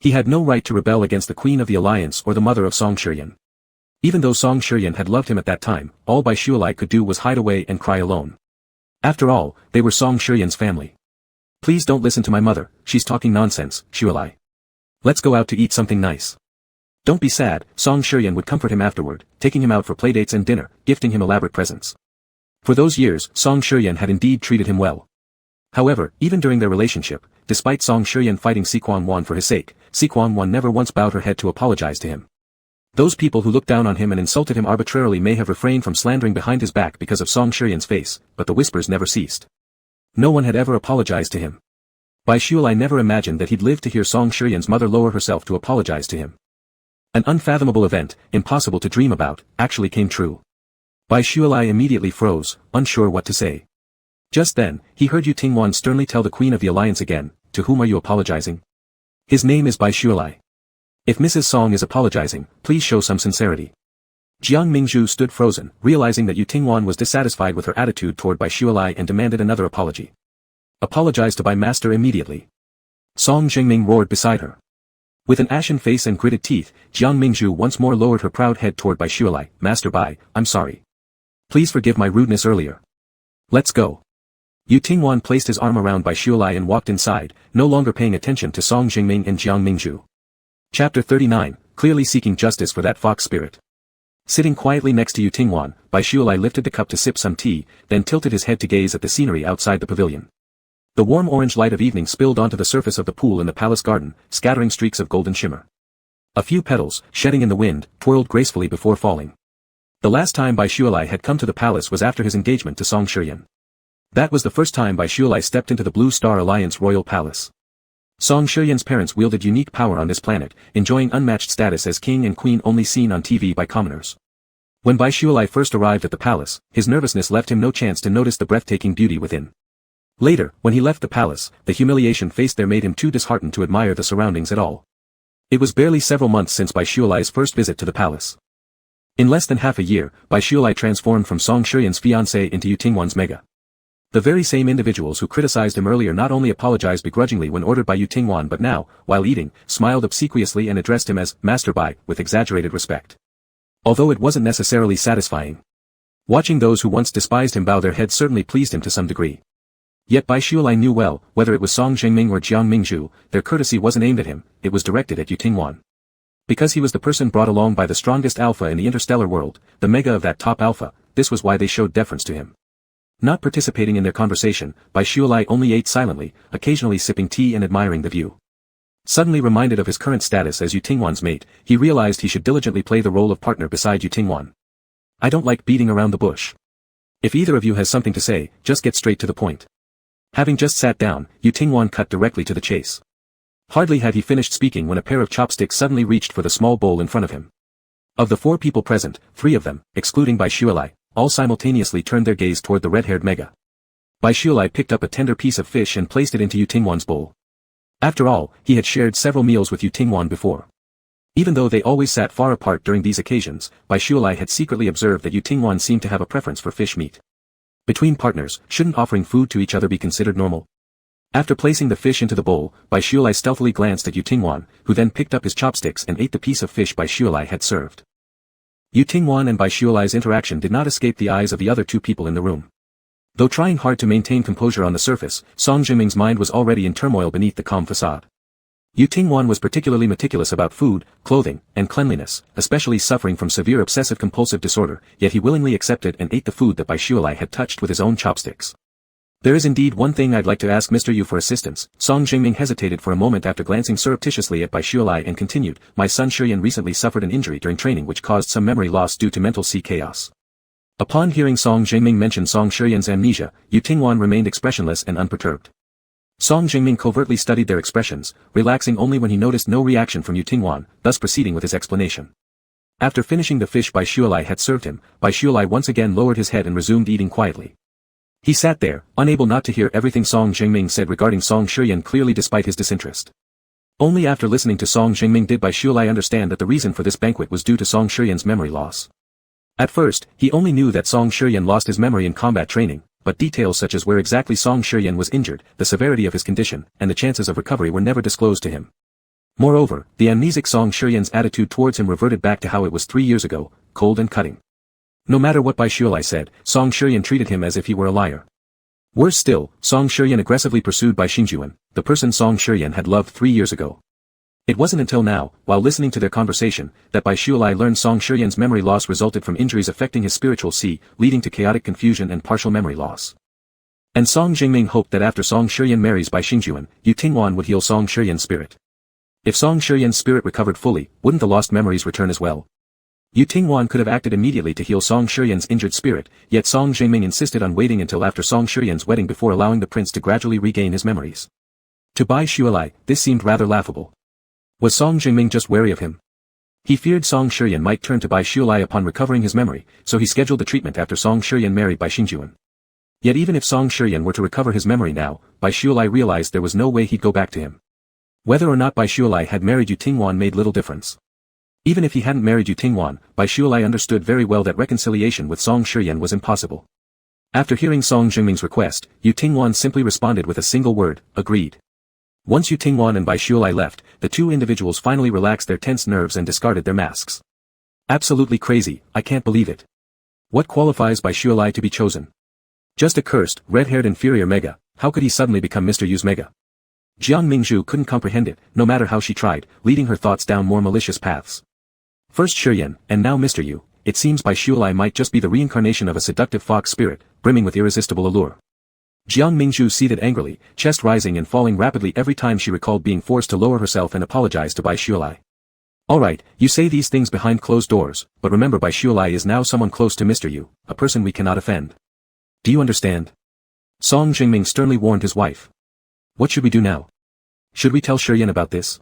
He had no right to rebel against the queen of the alliance or the mother of Song Shiyan. Even though Song Shiyan had loved him at that time, all Bai Xiulai could do was hide away and cry alone. After all, they were Song Shiyan's family. "Please don't listen to my mother, she's talking nonsense, Xiulai. Let's go out to eat something nice." "Don't be sad," Song Shiyan would comfort him afterward, taking him out for playdates and dinner, gifting him elaborate presents. For those years, Song Shiyan had indeed treated him well. However, even during their relationship, despite Song Shiyan fighting Siquan Wan for his sake, Siquan Wan never once bowed her head to apologize to him. Those people who looked down on him and insulted him arbitrarily may have refrained from slandering behind his back because of Song Shiyan's face, but the whispers never ceased. No one had ever apologized to him. Bai Xiulai never imagined that he'd live to hear Song Shiyan's mother lower herself to apologize to him. An unfathomable event, impossible to dream about, actually came true. Bai Xiulai immediately froze, unsure what to say. Just then, he heard Yu Tingwan sternly tell the queen of the alliance again, "To whom are you apologizing? His name is Bai Xiulai. If Mrs. Song is apologizing, please show some sincerity." Jiang Mingzhu stood frozen, realizing that Yu Tingwan was dissatisfied with her attitude toward Bai Xiulai and demanded another apology. "Apologize to Bai Master immediately." Song Jingming roared beside her. With an ashen face and gritted teeth, Jiang Mingzhu once more lowered her proud head toward Bai Xiulai. "Master Bai, I'm sorry. Please forgive my rudeness earlier. Let's go." Yu Tingwan placed his arm around Bai Xiulai and walked inside, no longer paying attention to Song Jingming and Jiang Mingzhu. Chapter 39, clearly seeking justice for that fox spirit. Sitting quietly next to Yu Tingwan, Bai Xiulai lifted the cup to sip some tea, then tilted his head to gaze at the scenery outside the pavilion. The warm orange light of evening spilled onto the surface of the pool in the palace garden, scattering streaks of golden shimmer. A few petals, shedding in the wind, twirled gracefully before falling. The last time Bai Xiulai had come to the palace was after his engagement to Song Shiyan. That was the first time Bai Xiulai stepped into the Blue Star Alliance royal palace. Song Shiyan's parents wielded unique power on this planet, enjoying unmatched status as king and queen only seen on TV by commoners. When Bai Xiulai first arrived at the palace, his nervousness left him no chance to notice the breathtaking beauty within. Later, when he left the palace, the humiliation faced there made him too disheartened to admire the surroundings at all. It was barely several months since Bai Xiulai's first visit to the palace. In less than half a year, Bai Xiulai transformed from Song Shiyan's fiancé into Yu Tingwan's Mega. The very same individuals who criticized him earlier not only apologized begrudgingly when ordered by Yu Tingwan but now, while eating, smiled obsequiously and addressed him as Master Bai with exaggerated respect. Although it wasn't necessarily satisfying. Watching those who once despised him bow their heads certainly pleased him to some degree. Yet Bai Xiulai knew well, whether it was Song Jingming or Jiang Mingzhu, their courtesy wasn't aimed at him, it was directed at Yu Tingwan. Because he was the person brought along by the strongest alpha in the interstellar world, the Mega of that top alpha, this was why they showed deference to him. Not participating in their conversation, Bai Shualai only ate silently, occasionally sipping tea and admiring the view. Suddenly reminded of his current status as Yu Tingwan's mate, he realized he should diligently play the role of partner beside Yu Tingwan. I don't like beating around the bush. If either of you has something to say, just get straight to the point. Having just sat down, Yu Tingwan cut directly to the chase. Hardly had he finished speaking when a pair of chopsticks suddenly reached for the small bowl in front of him. Of the 4 people present, 3 of them, excluding Bai Shualai, all simultaneously turned their gaze toward the red-haired Mega. Bai Shualai picked up a tender piece of fish and placed it into Yu Tingwan's bowl. After all, he had shared several meals with Yu Tingwan before. Even though they always sat far apart during these occasions, Bai Shualai had secretly observed that Yu Tingwan seemed to have a preference for fish meat. Between partners, shouldn't offering food to each other be considered normal? After placing the fish into the bowl, Bai Shualai stealthily glanced at Yu Tingwan, who then picked up his chopsticks and ate the piece of fish Bai Shualai had served. Yu Tingwan and Bai Shualai's interaction did not escape the eyes of the other 2 people in the room. Though trying hard to maintain composure on the surface, Song Jingming's mind was already in turmoil beneath the calm facade. Yu Tingwan was particularly meticulous about food, clothing, and cleanliness, especially suffering from severe obsessive-compulsive disorder, yet he willingly accepted and ate the food that Bai Shualai had touched with his own chopsticks. There is indeed one thing I'd like to ask Mr. Yu for assistance. Song Jingming hesitated for a moment after glancing surreptitiously at Bai Shualai and continued, my son Shiyan recently suffered an injury during training which caused some memory loss due to mental sea chaos. Upon hearing Song Jingming mention Song Shiyan's amnesia, Yu Tingwan remained expressionless and unperturbed. Song Jingming covertly studied their expressions, relaxing only when he noticed no reaction from Yu Tingwan, thus proceeding with his explanation. After finishing the fish Bai Shualai had served him, Bai Shualai once again lowered his head and resumed eating quietly. He sat there, unable not to hear everything Song Jingming said regarding Song Shiyan clearly despite his disinterest. Only after listening to Song Jingming did Bai Shualai understand that the reason for this banquet was due to Song Shiyan's memory loss. At first, he only knew that Song Shiyan lost his memory in combat training, but details such as where exactly Song Shiyan was injured, the severity of his condition, and the chances of recovery were never disclosed to him. Moreover, the amnesiac Song Shiyan's attitude towards him reverted back to how it was 3 years ago, cold and cutting. No matter what Bai Shualai said, Song Shiyan treated him as if he were a liar. Worse still, Song Shiyan aggressively pursued Bai Xingjuan, the person Song Shiyan had loved 3 years ago. It wasn't until now, while listening to their conversation, that Bai Shualai learned Song Shiyan's memory loss resulted from injuries affecting his spiritual sea, leading to chaotic confusion and partial memory loss. And Song Jingming hoped that after Song Shiyan marries Bai Xingjuan, Yu Tingwan would heal Song Shiyan's spirit. If Song Shiyan's spirit recovered fully, wouldn't the lost memories return as well? Yu Tingwan could have acted immediately to heal Song Shiyan's injured spirit, yet Song Jingming insisted on waiting until after Song Shiyan's wedding before allowing the prince to gradually regain his memories. To Bai Shualai, this seemed rather laughable. Was Song Jingming just wary of him? He feared Song Shiyan might turn to Bai Shualai upon recovering his memory, so he scheduled the treatment after Song Shiyan married Bai Xingjuan. Yet even if Song Shiyan were to recover his memory now, Bai Shualai realized there was no way he'd go back to him. Whether or not Bai Shualai had married Yu Tingwan made little difference. Even if he hadn't married Yu Tingwan, Bai Shualai understood very well that reconciliation with Song Shiyan was impossible. After hearing Song Jingming's request, Yu Tingwan simply responded with a single word, agreed. Once Yu Tingwan and Bai Shualai left, the 2 individuals finally relaxed their tense nerves and discarded their masks. Absolutely crazy, I can't believe it. What qualifies Bai Shualai to be chosen? Just a cursed, red-haired inferior Mega, how could he suddenly become Mr. Yu's Mega? Jiang Mingzhu couldn't comprehend it, no matter how she tried, leading her thoughts down more malicious paths. First Shiyan, and now Mr. Yu, it seems Bai Shualai might just be the reincarnation of a seductive fox spirit, brimming with irresistible allure. Jiang Mingzhu seethed angrily, chest rising and falling rapidly every time she recalled being forced to lower herself and apologize to Bai Shualai. Alright, you say these things behind closed doors, but remember Bai Shualai is now someone close to Mr. Yu, a person we cannot offend. Do you understand? Song Jingming sternly warned his wife. What should we do now? Should we tell Shiyan about this?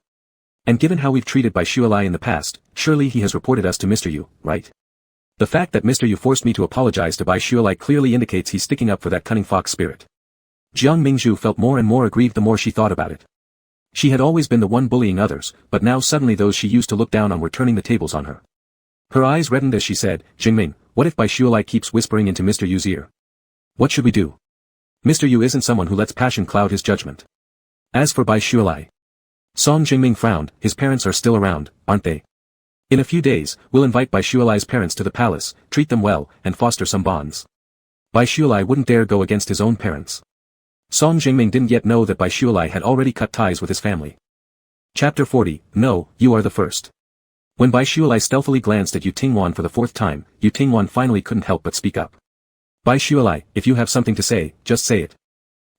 And given how we've treated Bai Shualai in the past, surely he has reported us to Mr. Yu, right? The fact that Mr. Yu forced me to apologize to Bai Shualai clearly indicates he's sticking up for that cunning fox spirit. Jiang Mingzhu felt more and more aggrieved the more she thought about it. She had always been the one bullying others, but now suddenly those she used to look down on were turning the tables on her. Her eyes reddened as she said, Jingming, what if Bai Shualai keeps whispering into Mr. Yu's ear? What should we do? Mr. Yu isn't someone who lets passion cloud his judgment. As for Bai Shualai, Song Jingming frowned, his parents are still around, aren't they? In a few days, we'll invite Bai Shualai's parents to the palace, treat them well, and foster some bonds. Bai Shualai wouldn't dare go against his own parents. Song Jingming didn't yet know that Bai Shualai had already cut ties with his family. Chapter 40, No, you are the first. When Bai Shualai stealthily glanced at Yu Tingwan for the fourth time, Yu Tingwan finally couldn't help but speak up. Bai Shualai, if you have something to say, just say it.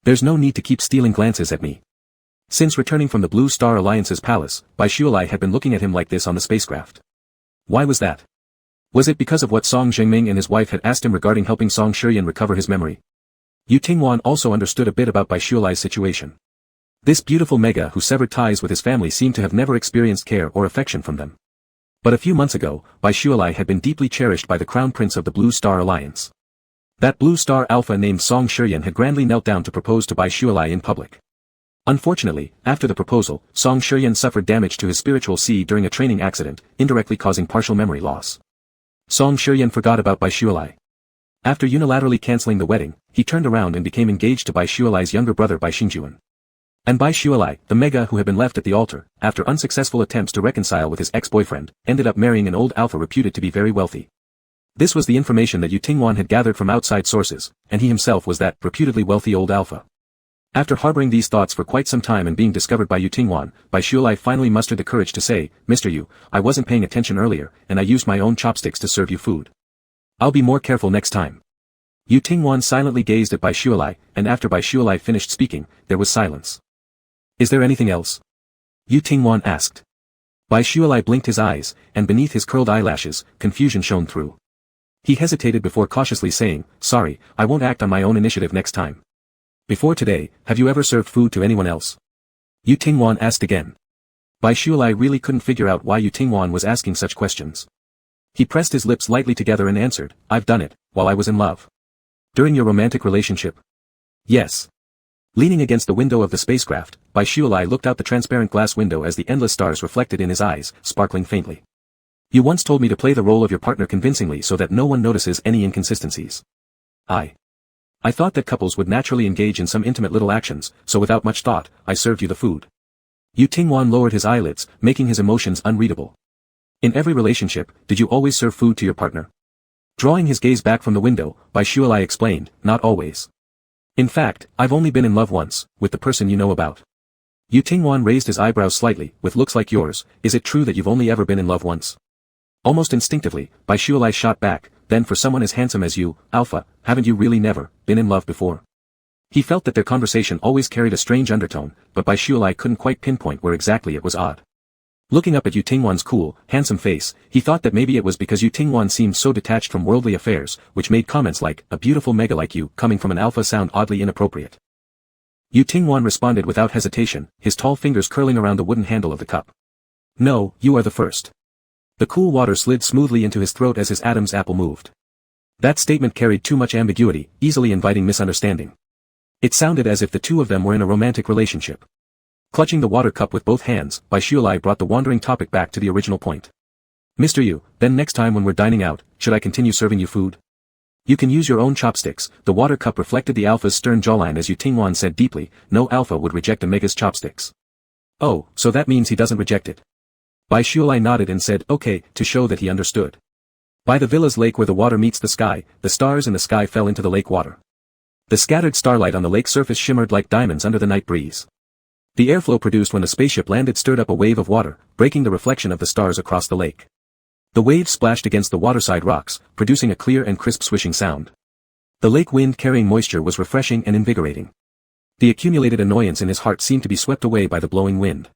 There's no need to keep stealing glances at me. Since returning from the Blue Star Alliance's palace, Bai Shualai had been looking at him like this on the spacecraft. Why was that? Was it because of what Song Zhengming and his wife had asked him regarding helping Song Shiryan recover his memory? Yu Tingwan also understood a bit about Bai Shualai's situation. This beautiful mega who severed ties with his family seemed to have never experienced care or affection from them. But a few months ago, Bai Shualai had been deeply cherished by the Crown Prince of the Blue Star Alliance. That Blue Star Alpha named Song Shiryan had grandly knelt down to propose to Bai Shualai in public. Unfortunately, after the proposal, Song Shiryan suffered damage to his spiritual sea during a training accident, indirectly causing partial memory loss. Song Shiryan forgot about Bai Shualai. After unilaterally cancelling the wedding, he turned around and became engaged to Bai Shualai's younger brother Bai Xingjuan. And Bai Shualai, the mega who had been left at the altar, after unsuccessful attempts to reconcile with his ex-boyfriend, ended up marrying an old alpha reputed to be very wealthy. This was the information that Yu Tingwan had gathered from outside sources, and he himself was that reputedly wealthy old alpha. After harboring these thoughts for quite some time and being discovered by Yu Tingwan, Bai Shualai finally mustered the courage to say, Mr. Yu, I wasn't paying attention earlier, and I used my own chopsticks to serve you food. I'll be more careful next time. Yu Tingwan silently gazed at Bai Shualai, and after Bai Shualai finished speaking, there was silence. Is there anything else? Yu Tingwan asked. Bai Shualai blinked his eyes, and beneath his curled eyelashes, confusion shone through. He hesitated before cautiously saying, sorry, I won't act on my own initiative next time. Before today, have you ever served food to anyone else? Yu Tingwan asked again. Bai Shualai really couldn't figure out why Yu Tingwan was asking such questions. He pressed his lips lightly together and answered, I've done it, while I was in love. During your romantic relationship? Yes. Leaning against the window of the spacecraft, Bai Shualai looked out the transparent glass window as the endless stars reflected in his eyes, sparkling faintly. You once told me to play the role of your partner convincingly so that no one notices any inconsistencies. I thought that couples would naturally engage in some intimate little actions, so without much thought, I served you the food. Yu Tingwan lowered his eyelids, making his emotions unreadable. In every relationship, did you always serve food to your partner? Drawing his gaze back from the window, Bai Shualai explained, not always. In fact, I've only been in love once, with the person you know about. Yu Tingwan raised his eyebrows slightly, with looks like yours, is it true that you've only ever been in love once? Almost instinctively, Bai Shualai shot back, then for someone as handsome as you, Alpha, haven't you really never been in love before? He felt that their conversation always carried a strange undertone, but Bai Shualai couldn't quite pinpoint where exactly it was odd. Looking up at Yu Tingwan's cool, handsome face, he thought that maybe it was because Yu Tingwan seemed so detached from worldly affairs, which made comments like, a beautiful mega like you, coming from an alpha sound oddly inappropriate. Yu Tingwan responded without hesitation, his tall fingers curling around the wooden handle of the cup. No, you are the first. The cool water slid smoothly into his throat as his Adam's apple moved. That statement carried too much ambiguity, easily inviting misunderstanding. It sounded as if the two of them were in a romantic relationship. Clutching the water cup with both hands, Bai Shualai brought the wandering topic back to the original point. Mr. Yu, then next time when we're dining out, should I continue serving you food? You can use your own chopsticks. The water cup reflected the alpha's stern jawline as Yu Tingwan said deeply, no alpha would reject a mega's chopsticks. Oh, so that means he doesn't reject it. Bai Shualai nodded and said, okay, to show that he understood. By the villa's lake where the water meets the sky, the stars in the sky fell into the lake water. The scattered starlight on the lake surface shimmered like diamonds under the night breeze. The airflow produced when the spaceship landed stirred up a wave of water, breaking the reflection of the stars across the lake. The waves splashed against the waterside rocks, producing a clear and crisp swishing sound. The lake wind carrying moisture was refreshing and invigorating. The accumulated annoyance in his heart seemed to be swept away by the blowing wind.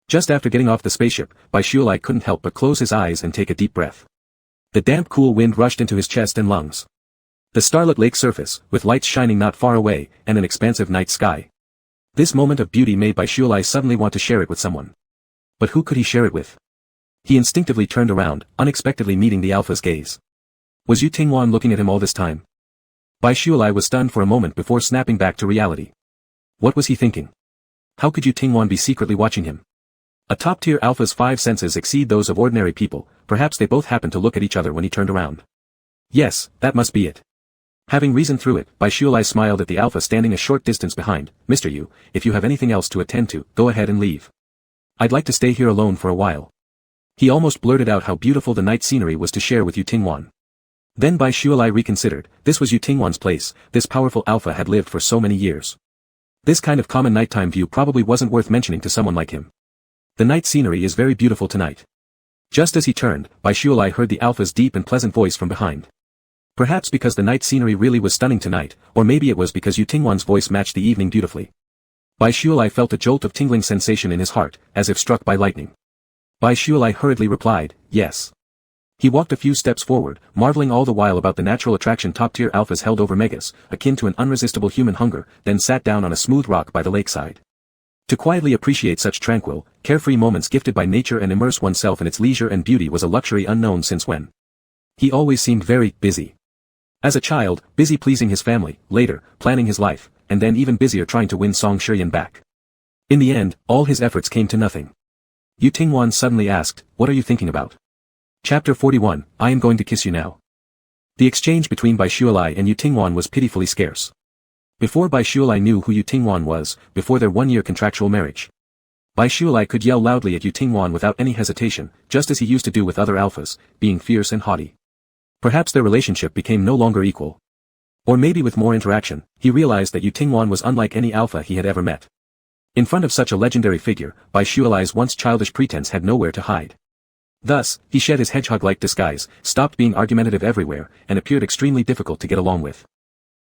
Just after getting off the spaceship, Bai Shualai couldn't help but close his eyes and take a deep breath. The damp cool wind rushed into his chest and lungs. The starlit lake surface, with lights shining not far away, and an expansive night sky. This moment of beauty made Bai Shualai suddenly want to share it with someone. But who could he share it with? He instinctively turned around, unexpectedly meeting the alpha's gaze. Was Yu Tingwan looking at him all this time? Bai Shualai was stunned for a moment before snapping back to reality. What was he thinking? How could Yu Tingwan be secretly watching him? A top-tier alpha's 5 senses exceed those of ordinary people, perhaps they both happened to look at each other when he turned around. Yes, that must be it. Having reasoned through it, Bai Shualai smiled at the alpha standing a short distance behind. Mr. Yu, if you have anything else to attend to, go ahead and leave. I'd like to stay here alone for a while. He almost blurted out how beautiful the night scenery was to share with Yu Tingwan. Then Bai Shualai reconsidered, this was Yu Tingwan's place, this powerful alpha had lived for so many years. This kind of common nighttime view probably wasn't worth mentioning to someone like him. The night scenery is very beautiful tonight. Just as he turned, Bai Shualai heard the alpha's deep and pleasant voice from behind. Perhaps because the night scenery really was stunning tonight, or maybe it was because Yu Tingwan's voice matched the evening beautifully. Bai Shualai felt a jolt of tingling sensation in his heart, as if struck by lightning. Bai Shualai hurriedly replied, yes. He walked a few steps forward, marveling all the while about the natural attraction top-tier alphas held over megas, akin to an unresistible human hunger, then sat down on a smooth rock by the lakeside. To quietly appreciate such tranquil, carefree moments gifted by nature and immerse oneself in its leisure and beauty was a luxury unknown since when. He always seemed very busy. As a child, busy pleasing his family, later, planning his life, and then even busier trying to win Song Shiyan back. In the end, all his efforts came to nothing. Yu Tingwan suddenly asked, what are you thinking about? Chapter 41, I am going to kiss you now. The exchange between Bai Shualai and Yu Tingwan was pitifully scarce. Before Bai Shualai knew who Yu Tingwan was, before their one-year contractual marriage, Bai Shualai could yell loudly at Yu Tingwan without any hesitation, just as he used to do with other alphas, being fierce and haughty. Perhaps their relationship became no longer equal. Or maybe with more interaction, he realized that Yu Tingwan was unlike any alpha he had ever met. In front of such a legendary figure, Bai Shualai's once childish pretense had nowhere to hide. Thus, he shed his hedgehog-like disguise, stopped being argumentative everywhere, and appeared extremely difficult to get along with.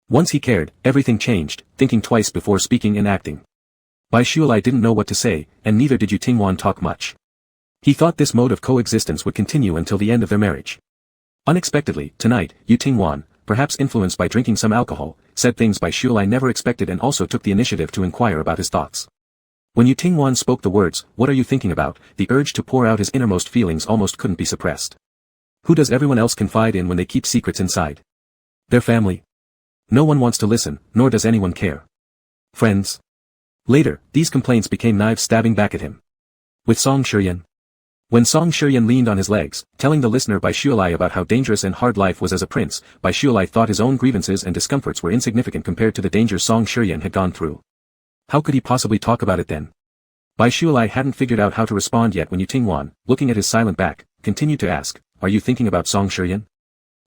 Once he cared, everything changed, thinking twice before speaking and acting. Bai Shualai didn't know what to say, and neither did Yu Tingwan talk much. He thought this mode of coexistence would continue until the end of their marriage. Unexpectedly, tonight, Yu Tingwan, perhaps influenced by drinking some alcohol, said things Bai Shualai never expected and also took the initiative to inquire about his thoughts. When Yu Tingwan spoke the words, what are you thinking about, the urge to pour out his innermost feelings almost couldn't be suppressed. Who does everyone else confide in when they keep secrets inside? Their family. No one wants to listen, nor does anyone care. Friends. Later, these complaints became knives stabbing back at him. With Song Shiyan. When Song Shiyan leaned on his legs, telling the listener Bai Shualai about how dangerous and hard life was as a prince, Bai Shualai thought his own grievances and discomforts were insignificant compared to the dangers Song Shiyan had gone through. How could he possibly talk about it then? Bai Shualai hadn't figured out how to respond yet when Yu Tingwan, looking at his silent back, continued to ask, are you thinking about Song Shiyan?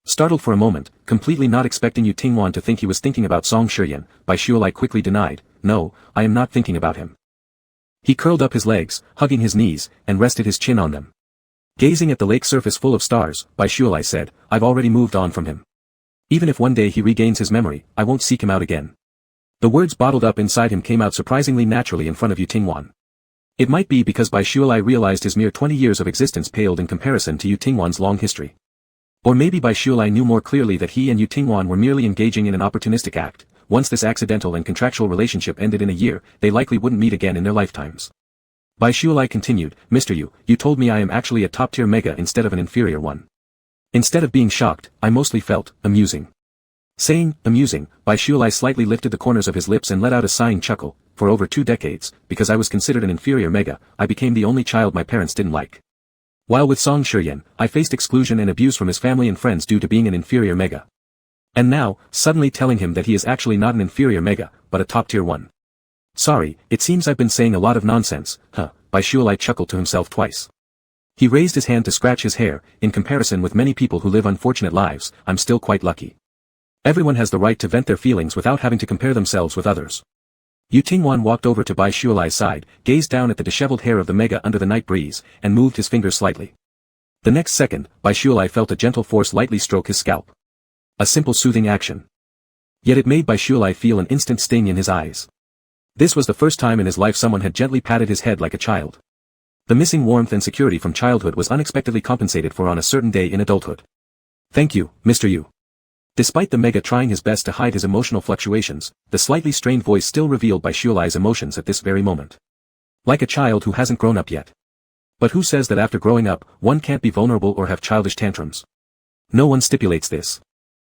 Startled for a moment, completely not expecting Yu Tingwan to think he was thinking about Song Shiyan, Bai Shualai quickly denied, no, I am not thinking about him. He curled up his legs, hugging his knees, and rested his chin on them. Gazing at the lake surface full of stars, Bai Shualai said, I've already moved on from him. Even if one day he regains his memory, I won't seek him out again. The words bottled up inside him came out surprisingly naturally in front of Yu Tingwan. It might be because Bai Shualai realized his mere 20 years of existence paled in comparison to Yu Tingwan's long history. Or maybe Bai Shualai knew more clearly that he and Yu Tingwan were merely engaging in an opportunistic act. Once this accidental and contractual relationship ended in a year, they likely wouldn't meet again in their lifetimes. Bai Shualai continued, Mr. Yu, you told me I am actually a top-tier mega instead of an inferior one. Instead of being shocked, I mostly felt amusing. Saying, amusing, Bai Shualai slightly lifted the corners of his lips and let out a sighing chuckle. For over 2 decades, because I was considered an inferior mega, I became the only child my parents didn't like. While with Song Shiyan, I faced exclusion and abuse from his family and friends due to being an inferior mega. And now, suddenly telling him that he is actually not an inferior mega, but a top-tier one. Sorry, it seems I've been saying a lot of nonsense, huh, Bai Shualai chuckled to himself twice. He raised his hand to scratch his hair. In comparison with many people who live unfortunate lives, I'm still quite lucky. Everyone has the right to vent their feelings without having to compare themselves with others. Yu Tingwan walked over to Bai Shualai's side, gazed down at the disheveled hair of the mega under the night breeze, and moved his fingers slightly. The next second, Bai Shualai felt a gentle force lightly stroke his scalp. A simple soothing action. Yet it made Bai Shualai feel an instant sting in his eyes. This was the first time in his life someone had gently patted his head like a child. The missing warmth and security from childhood was unexpectedly compensated for on a certain day in adulthood. Thank you, Mr. Yu. Despite the mega trying his best to hide his emotional fluctuations, the slightly strained voice still revealed Bai Shualai's emotions at this very moment. Like a child who hasn't grown up yet. But who says that after growing up, one can't be vulnerable or have childish tantrums? No one stipulates this.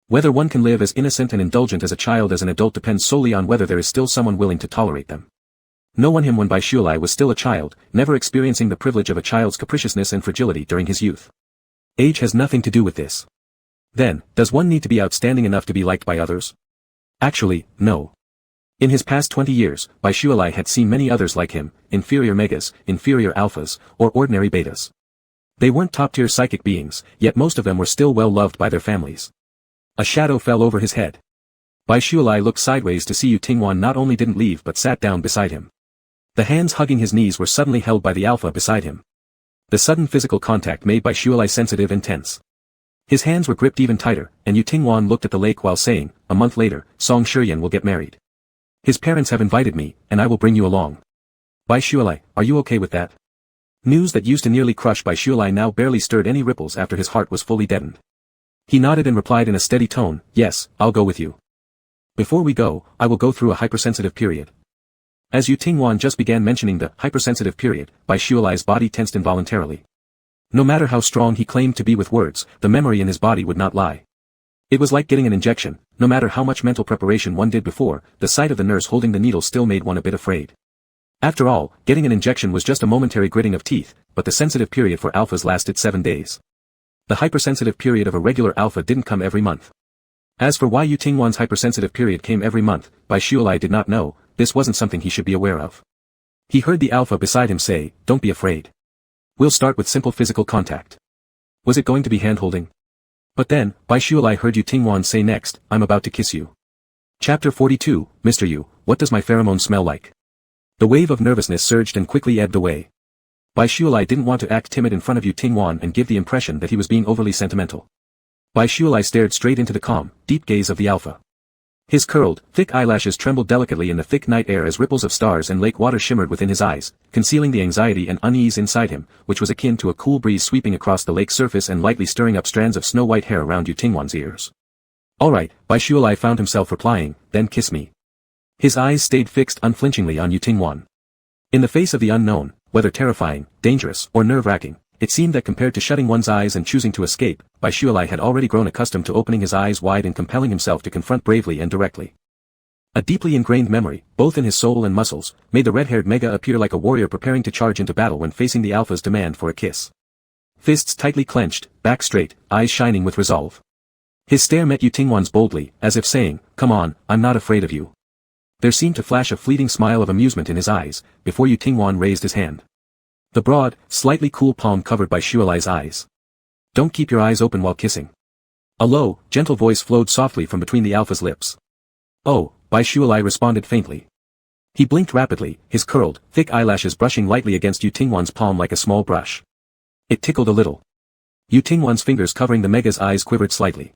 Whether one can live as innocent and indulgent as a child as an adult depends solely on whether there is still someone willing to tolerate them. No one him when Bai Shualai was still a child, never experiencing the privilege of a child's capriciousness and fragility during his youth. Age has nothing to do with this. Then, does one need to be outstanding enough to be liked by others? Actually, no. In his past 20 years, Bai Shualai had seen many others like him, inferior megas, inferior alphas, or ordinary betas. They weren't top-tier psychic beings, yet most of them were still well loved by their families. A shadow fell over his head. Bai Shualai looked sideways to see Yu Tingwan not only didn't leave but sat down beside him. The hands hugging his knees were suddenly held by the alpha beside him. The sudden physical contact made Bai Shualai sensitive and tense. His hands were gripped even tighter, and Yu Tingwan looked at the lake while saying, "A month later, Song Shiyan will get married. His parents have invited me, and I will bring you along. Bai Shualai, are you okay with that?" News that used to nearly crush Bai Shualai now barely stirred any ripples after his heart was fully deadened. He nodded and replied in a steady tone, "Yes, I'll go with you. Before we go, I will go through a hypersensitive period." As Yu Tingwan just began mentioning the hypersensitive period, Bai Shualai's body tensed involuntarily. No matter how strong he claimed to be with words, the memory in his body would not lie. It was like getting an injection. No matter how much mental preparation one did before, the sight of the nurse holding the needle still made one a bit afraid. After all, getting an injection was just a momentary gritting of teeth, but the sensitive period for alphas lasted 7 days. The hypersensitive period of a regular alpha didn't come every month. As for why Yu Tingwan's hypersensitive period came every month, Bai Shualai did not know. This wasn't something he should be aware of. He heard the alpha beside him say, "Don't be afraid. We'll start with simple physical contact." Was it going to be hand-holding? But then, Bai Shualai heard Yu Tingwan say next, "I'm about to kiss you." Chapter 42, Mr. Yu, what does my pheromone smell like? The wave of nervousness surged and quickly ebbed away. Bai Shualai didn't want to act timid in front of Yu Tingwan and give the impression that he was being overly sentimental. Bai Shualai stared straight into the calm, deep gaze of the alpha. His curled, thick eyelashes trembled delicately in the thick night air as ripples of stars and lake water shimmered within his eyes, concealing the anxiety and unease inside him, which was akin to a cool breeze sweeping across the lake's surface and lightly stirring up strands of snow-white hair around Yu Tingwan's ears. "Alright," Bai Shualai found himself replying, "then kiss me." His eyes stayed fixed unflinchingly on Yu Tingwan. In the face of the unknown, whether terrifying, dangerous, or nerve-wracking, it seemed that compared to shutting one's eyes and choosing to escape, Bai Shualai had already grown accustomed to opening his eyes wide and compelling himself to confront bravely and directly. A deeply ingrained memory, both in his soul and muscles, made the red-haired Mega appear like a warrior preparing to charge into battle when facing the alpha's demand for a kiss. Fists tightly clenched, back straight, eyes shining with resolve. His stare met Yu Tingwan's boldly, as if saying, "Come on, I'm not afraid of you." There seemed to flash a fleeting smile of amusement in his eyes, before Yu Tingwan raised his hand. The broad, slightly cool palm covered Bai Shualai's eyes. "Don't keep your eyes open while kissing." A low, gentle voice flowed softly from between the alpha's lips. "Oh," Bai Shualai responded faintly. He blinked rapidly, his curled, thick eyelashes brushing lightly against Yu Tingwan's palm like a small brush. It tickled a little. Yu Tingwan's fingers covering the Mega's eyes quivered slightly.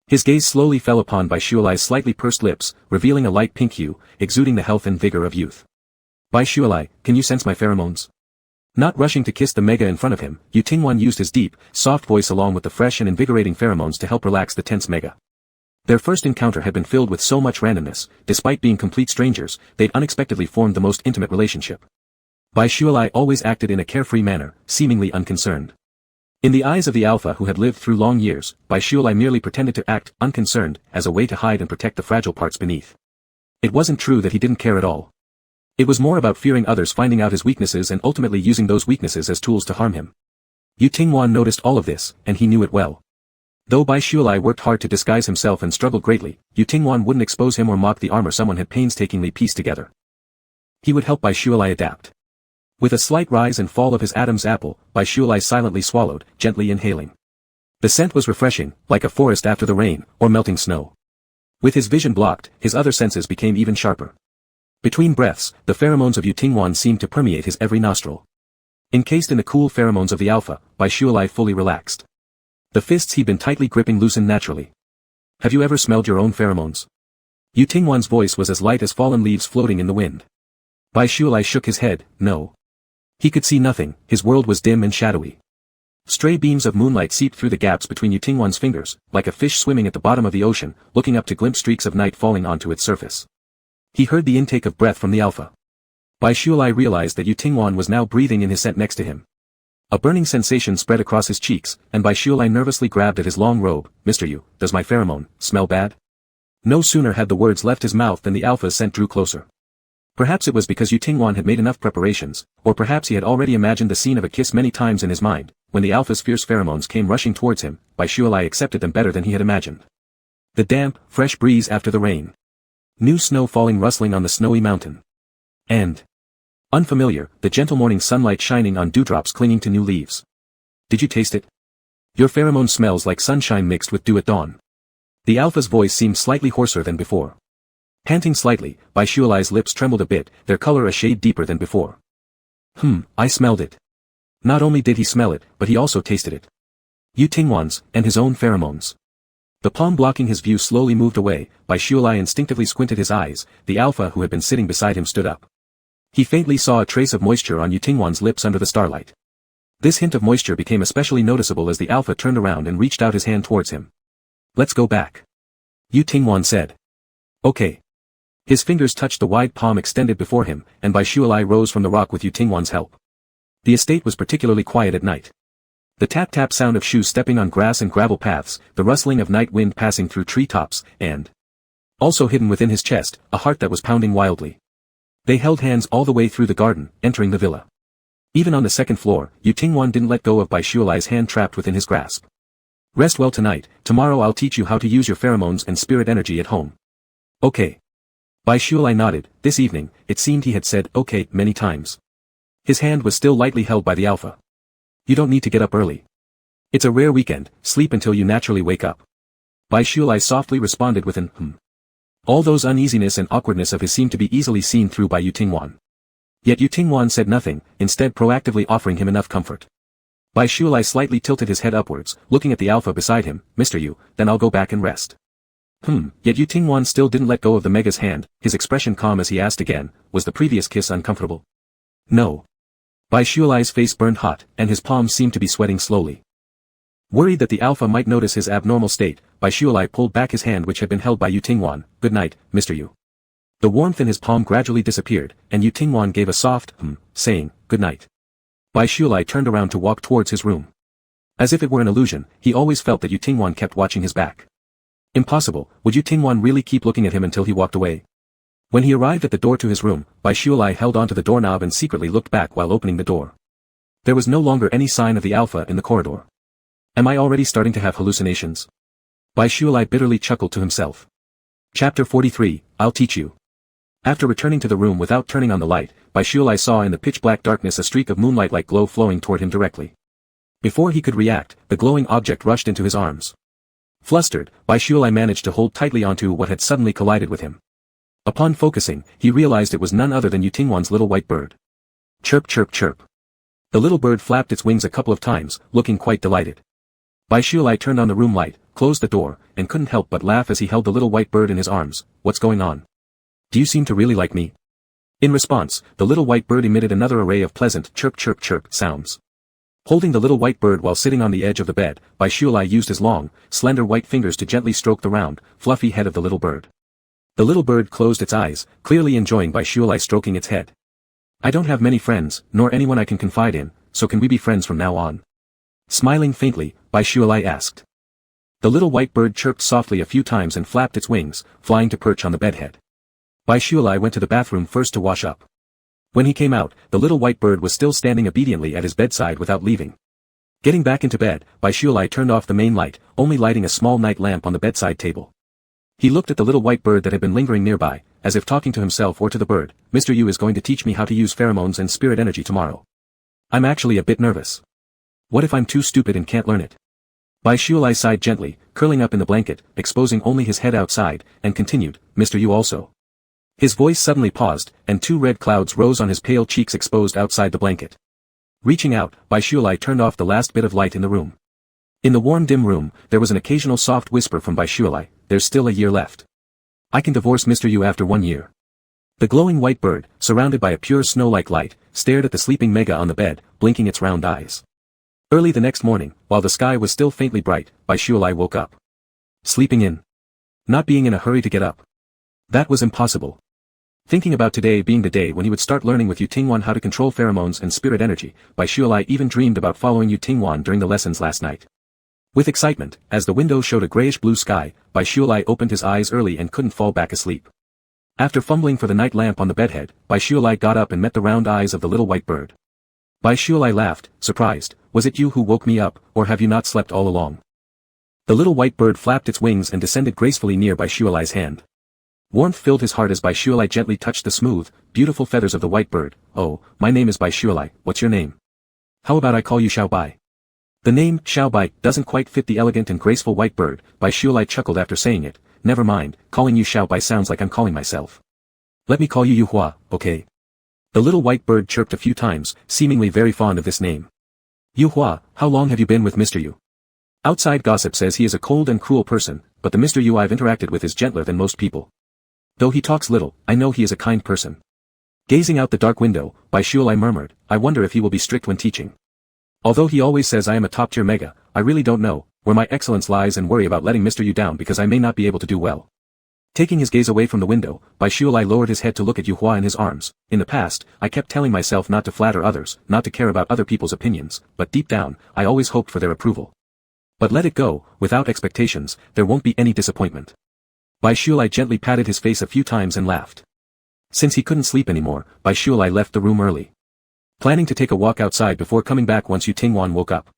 His gaze slowly fell upon Bai Shualai's slightly pursed lips, revealing a light pink hue, exuding the health and vigor of youth. "Bai Shualai, can you sense my pheromones?" Not rushing to kiss the Mega in front of him, Yu Tingwan used his deep, soft voice along with the fresh and invigorating pheromones to help relax the tense Mega. Their first encounter had been filled with so much randomness. Despite being complete strangers, they'd unexpectedly formed the most intimate relationship. Bai Shualai always acted in a carefree manner, seemingly unconcerned. In the eyes of the alpha who had lived through long years, Bai Shualai merely pretended to act unconcerned as a way to hide and protect the fragile parts beneath. It wasn't true that he didn't care at all. It was more about fearing others finding out his weaknesses and ultimately using those weaknesses as tools to harm him. Yu Tingwan noticed all of this, and he knew it well. Though Bai Shualai worked hard to disguise himself and struggled greatly, Yu Tingwan wouldn't expose him or mock the armor someone had painstakingly pieced together. He would help Bai Shualai adapt. With a slight rise and fall of his Adam's apple, Bai Shualai silently swallowed, gently inhaling. The scent was refreshing, like a forest after the rain, or melting snow. With his vision blocked, his other senses became even sharper. Between breaths, the pheromones of Yu Tingwan seemed to permeate his every nostril. Encased in the cool pheromones of the alpha, Bai Shualai fully relaxed. The fists he'd been tightly gripping loosened naturally. "Have you ever smelled your own pheromones?" Yu Tingwan's voice was as light as fallen leaves floating in the wind. Bai Shualai shook his head, no. He could see nothing, his world was dim and shadowy. Stray beams of moonlight seeped through the gaps between Yu Tingwan's fingers, like a fish swimming at the bottom of the ocean, looking up to glimpse streaks of night falling onto its surface. He heard the intake of breath from the alpha. Bai Shualai realized that Yu Tingwan was now breathing in his scent next to him. A burning sensation spread across his cheeks, and Bai Shualai nervously grabbed at his long robe. "Mr. Yu, does my pheromone smell bad?" No sooner had the words left his mouth than the alpha's scent drew closer. Perhaps it was because Yu Tingwan had made enough preparations, or perhaps he had already imagined the scene of a kiss many times in his mind. When the alpha's fierce pheromones came rushing towards him, Bai Shualai accepted them better than he had imagined. The damp, fresh breeze after the rain. New snow falling rustling on the snowy mountain. And unfamiliar, the gentle morning sunlight shining on dewdrops clinging to new leaves. "Did you taste it? Your pheromone smells like sunshine mixed with dew at dawn." The alpha's voice seemed slightly hoarser than before. Panting slightly, Bai Shualai's lips trembled a bit, their color a shade deeper than before. I smelled it. Not only did he smell it, but he also tasted it. Yu Tingwan's, and his own pheromones. The palm blocking his view slowly moved away, Bai Shuilai instinctively squinted his eyes, the alpha who had been sitting beside him stood up. He faintly saw a trace of moisture on Yu Tingwan's lips under the starlight. This hint of moisture became especially noticeable as the alpha turned around and reached out his hand towards him. Let's go back. Yu Tingwan said. Okay. His fingers touched the wide palm extended before him, and Bai Shuilai rose from the rock with Yu Tingwan's help. The estate was particularly quiet at night. The tap-tap sound of shoes stepping on grass and gravel paths, the rustling of night wind passing through tree tops, and also hidden within his chest, a heart that was pounding wildly. They held hands all the way through the garden, entering the villa. Even on the second floor, Yu Tingwan didn't let go of Bai Shuilai's hand trapped within his grasp. Rest well tonight, tomorrow I'll teach you how to use your pheromones and spirit energy at home. Okay. Bai Shuilai nodded. This evening, it seemed he had said okay many times. His hand was still lightly held by the alpha. You don't need to get up early. It's a rare weekend, sleep until you naturally wake up. Bai Shuilai softly responded with an All those uneasiness and awkwardness of his seemed to be easily seen through by Yu Tingwan. Yet Yu Tingwan said nothing, instead proactively offering him enough comfort. Bai Shuilai slightly tilted his head upwards, looking at the alpha beside him. Mr. Yu, then I'll go back and rest. Yet Yu Tingwan still didn't let go of the mega's hand, his expression calm as he asked again, was the previous kiss uncomfortable? No. Bai Shuilai's face burned hot, and his palms seemed to be sweating slowly. Worried that the alpha might notice his abnormal state, Bai Shuilai pulled back his hand which had been held by Yu Tingwan. Good night, Mr. Yu. The warmth in his palm gradually disappeared, and Yu Tingwan gave a soft saying, good night. Bai Shuilai turned around to walk towards his room. As if it were an illusion, he always felt that Yu Tingwan kept watching his back. Impossible, would Yu Tingwan really keep looking at him until he walked away? When he arrived at the door to his room, Bai Shuilai held onto the doorknob and secretly looked back while opening the door. There was no longer any sign of the alpha in the corridor. Am I already starting to have hallucinations? Bai Shuilai bitterly chuckled to himself. Chapter 43, I'll teach you. After returning to the room without turning on the light, Bai Shuilai saw in the pitch-black darkness a streak of moonlight-like glow flowing toward him directly. Before he could react, the glowing object rushed into his arms. Flustered, Bai Shuilai managed to hold tightly onto what had suddenly collided with him. Upon focusing, he realized it was none other than Yu Tingwan's little white bird. Chirp chirp chirp. The little bird flapped its wings a couple of times, looking quite delighted. Bai Shuilai turned on the room light, closed the door, and couldn't help but laugh as he held the little white bird in his arms. What's going on? Do you seem to really like me? In response, the little white bird emitted another array of pleasant chirp chirp chirp sounds. Holding the little white bird while sitting on the edge of the bed, Bai Shuilai used his long, slender white fingers to gently stroke the round, fluffy head of the little bird. The little bird closed its eyes, clearly enjoying Bai Shuilai stroking its head. I don't have many friends, nor anyone I can confide in, so can we be friends from now on? Smiling faintly, Bai Shuilai asked. The little white bird chirped softly a few times and flapped its wings, flying to perch on the bedhead. Bai Shuilai went to the bathroom first to wash up. When he came out, the little white bird was still standing obediently at his bedside without leaving. Getting back into bed, Bai Shuilai turned off the main light, only lighting a small night lamp on the bedside table. He looked at the little white bird that had been lingering nearby, as if talking to himself or to the bird. Mr. Yu is going to teach me how to use pheromones and spirit energy tomorrow. I'm actually a bit nervous. What if I'm too stupid and can't learn it? Bai Shuilai sighed gently, curling up in the blanket, exposing only his head outside, and continued, Mr. Yu also. His voice suddenly paused, and two red clouds rose on his pale cheeks exposed outside the blanket. Reaching out, Bai Shuilai turned off the last bit of light in the room. In the warm dim room, there was an occasional soft whisper from Bai Shuilai, there's still a year left. I can divorce Mr. Yu after 1 year. The glowing white bird, surrounded by a pure snow-like light, stared at the sleeping Mega on the bed, blinking its round eyes. Early the next morning, while the sky was still faintly bright, Bai Shuilai woke up. Sleeping in. Not being in a hurry to get up. That was impossible. Thinking about today being the day when he would start learning with Yu Tingwan how to control pheromones and spirit energy, Bai Shuilai even dreamed about following Yu Tingwan during the lessons last night. With excitement, as the window showed a grayish-blue sky, Bai Shuilai opened his eyes early and couldn't fall back asleep. After fumbling for the night lamp on the bedhead, Bai Shuilai got up and met the round eyes of the little white bird. Bai Shuilai laughed, surprised. Was it you who woke me up, or have you not slept all along? The little white bird flapped its wings and descended gracefully near Bai Shuilai's hand. Warmth filled his heart as Bai Shuilai gently touched the smooth, beautiful feathers of the white bird. Oh, my name is Bai Shuilai, what's your name? How about I call you Xiao Bai? The name, Xiao Bai, doesn't quite fit the elegant and graceful white bird. Bai Shuilai chuckled after saying it. Never mind, calling you Xiao Bai sounds like I'm calling myself. Let me call you Yu Hua, okay? The little white bird chirped a few times, seemingly very fond of this name. Yu Hua, how long have you been with Mr. Yu? Outside gossip says he is a cold and cruel person, but the Mr. Yu I've interacted with is gentler than most people. Though he talks little, I know he is a kind person. Gazing out the dark window, Baishualai murmured, I wonder if he will be strict when teaching. Although he always says I am a top-tier mega, I really don't know where my excellence lies and worry about letting Mr. Yu down because I may not be able to do well. Taking his gaze away from the window, Baishualai lowered his head to look at Yu Hua in his arms. In the past, I kept telling myself not to flatter others, not to care about other people's opinions, but deep down, I always hoped for their approval. But let it go, without expectations, there won't be any disappointment. Baishualai gently patted his face a few times and laughed. Since he couldn't sleep anymore, Baishualai left the room early, planning to take a walk outside before coming back once Yu Tingwan woke up.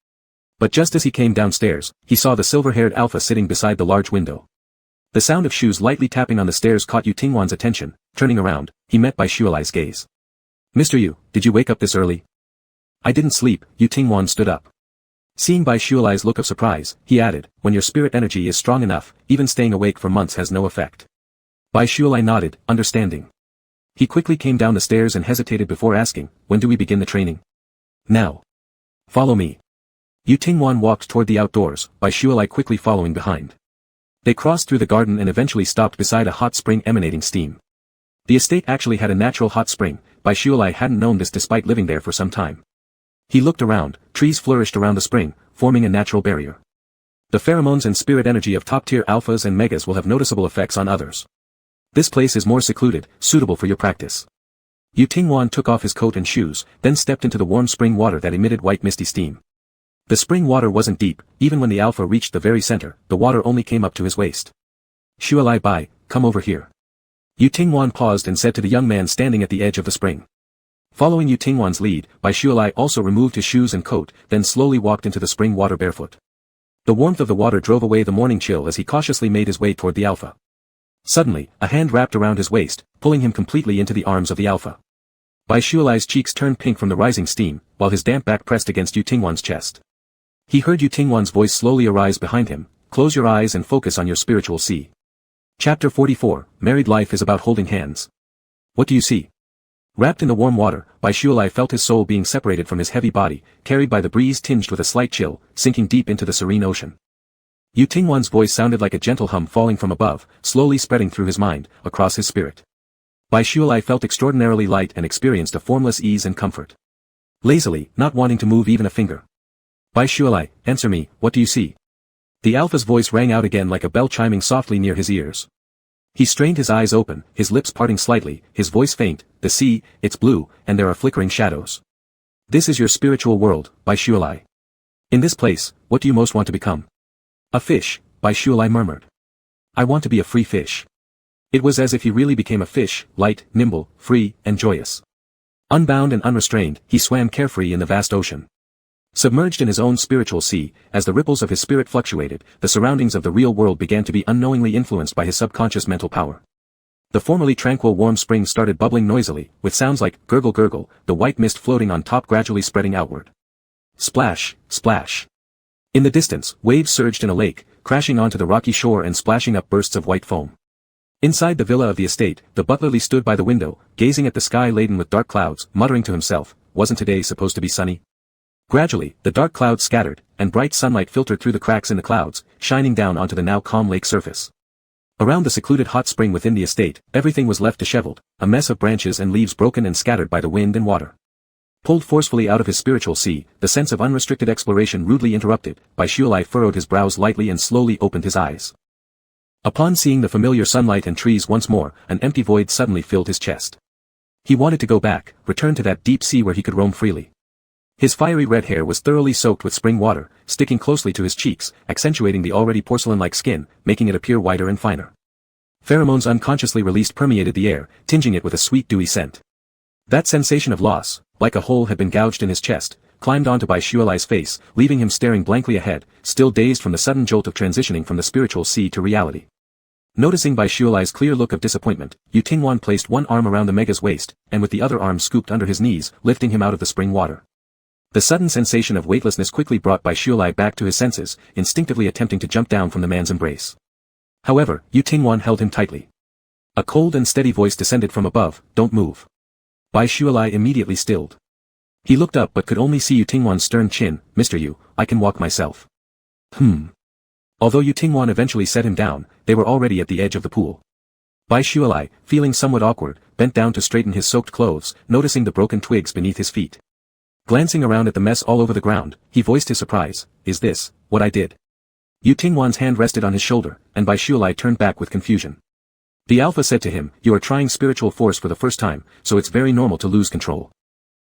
But just as he came downstairs, he saw the silver-haired alpha sitting beside the large window. The sound of shoes lightly tapping on the stairs caught Yu Tingwan's attention. Turning around, he met Baishualai's gaze. Mr. Yu, did you wake up this early? I didn't sleep. Yu Tingwan stood up. Seeing Baishualai's look of surprise, he added, when your spirit energy is strong enough, even staying awake for months has no effect. Baishualai nodded, understanding. He quickly came down the stairs and hesitated before asking, when do we begin the training? Now. Follow me. Yu Tingwan walked toward the outdoors, Baishualai quickly following behind. They crossed through the garden and eventually stopped beside a hot spring emanating steam. The estate actually had a natural hot spring. Baishualai hadn't known this despite living there for some time. He looked around, trees flourished around the spring, forming a natural barrier. The pheromones and spirit energy of top-tier alphas and megas will have noticeable effects on others. This place is more secluded, suitable for your practice. Yu Tingwan took off his coat and shoes, then stepped into the warm spring water that emitted white misty steam. The spring water wasn't deep. Even when the alpha reached the very center, the water only came up to his waist. Shualai Bai, come over here. Yu Tingwan paused and said to the young man standing at the edge of the spring. Following Yu Tingwan's lead, Baishualai also removed his shoes and coat, then slowly walked into the spring water barefoot. The warmth of the water drove away the morning chill as he cautiously made his way toward the alpha. Suddenly, a hand wrapped around his waist, pulling him completely into the arms of the alpha. Baishualai's cheeks turned pink from the rising steam, while his damp back pressed against Yu Tingwan's chest. He heard Yu Tingwan's voice slowly arise behind him, close your eyes and focus on your spiritual sea. Chapter 44, Married Life is about holding hands. What do you see? Wrapped in the warm water, Baishualai felt his soul being separated from his heavy body, carried by the breeze tinged with a slight chill, sinking deep into the serene ocean. Yu Tingwan's voice sounded like a gentle hum falling from above, slowly spreading through his mind, across his spirit. Baishualai felt extraordinarily light and experienced a formless ease and comfort. Lazily, not wanting to move even a finger. Baishualai, answer me, what do you see? The alpha's voice rang out again like a bell chiming softly near his ears. He strained his eyes open, his lips parting slightly, his voice faint, the sea, it's blue, and there are flickering shadows. This is your spiritual world, Baishualai. In this place, what do you most want to become? A fish, Baishualai murmured. I want to be a free fish. It was as if he really became a fish, light, nimble, free, and joyous. Unbound and unrestrained, he swam carefree in the vast ocean. Submerged in his own spiritual sea, as the ripples of his spirit fluctuated, the surroundings of the real world began to be unknowingly influenced by his subconscious mental power. The formerly tranquil warm spring started bubbling noisily, with sounds like gurgle gurgle, the white mist floating on top gradually spreading outward. Splash, splash. In the distance, waves surged in a lake, crashing onto the rocky shore and splashing up bursts of white foam. Inside the villa of the estate, the butler stood by the window, gazing at the sky laden with dark clouds, muttering to himself, wasn't today supposed to be sunny? Gradually, the dark clouds scattered, and bright sunlight filtered through the cracks in the clouds, shining down onto the now calm lake surface. Around the secluded hot spring within the estate, everything was left disheveled, a mess of branches and leaves broken and scattered by the wind and water. Pulled forcefully out of his spiritual sea, the sense of unrestricted exploration rudely interrupted, Baishualai furrowed his brows lightly and slowly opened his eyes. Upon seeing the familiar sunlight and trees once more, an empty void suddenly filled his chest. He wanted to go back, return to that deep sea where he could roam freely. His fiery red hair was thoroughly soaked with spring water, sticking closely to his cheeks, accentuating the already porcelain-like skin, making it appear whiter and finer. Pheromones unconsciously released permeated the air, tinging it with a sweet dewy scent. That sensation of loss, like a hole had been gouged in his chest, climbed onto Baishualai's face, leaving him staring blankly ahead, still dazed from the sudden jolt of transitioning from the spiritual sea to reality. Noticing Baishualai's clear look of disappointment, Yu Tingwan placed one arm around the mega's waist, and with the other arm scooped under his knees, lifting him out of the spring water. The sudden sensation of weightlessness quickly brought Baishualai back to his senses, instinctively attempting to jump down from the man's embrace. However, Yu Tingwan held him tightly. A cold and steady voice descended from above, don't move. Baishualai immediately stilled. He looked up but could only see Yu Tingwan's stern chin. Mr. Yu, I can walk myself. Although Yu Tingwan eventually set him down, they were already at the edge of the pool. Bai Shualai, feeling somewhat awkward, bent down to straighten his soaked clothes, noticing the broken twigs beneath his feet. Glancing around at the mess all over the ground, he voiced his surprise. Is this what I did? Yu Tingwan's hand rested on his shoulder, and Bai Shualai turned back with confusion. The Alpha said to him, you are trying spiritual force for the first time, so it's very normal to lose control.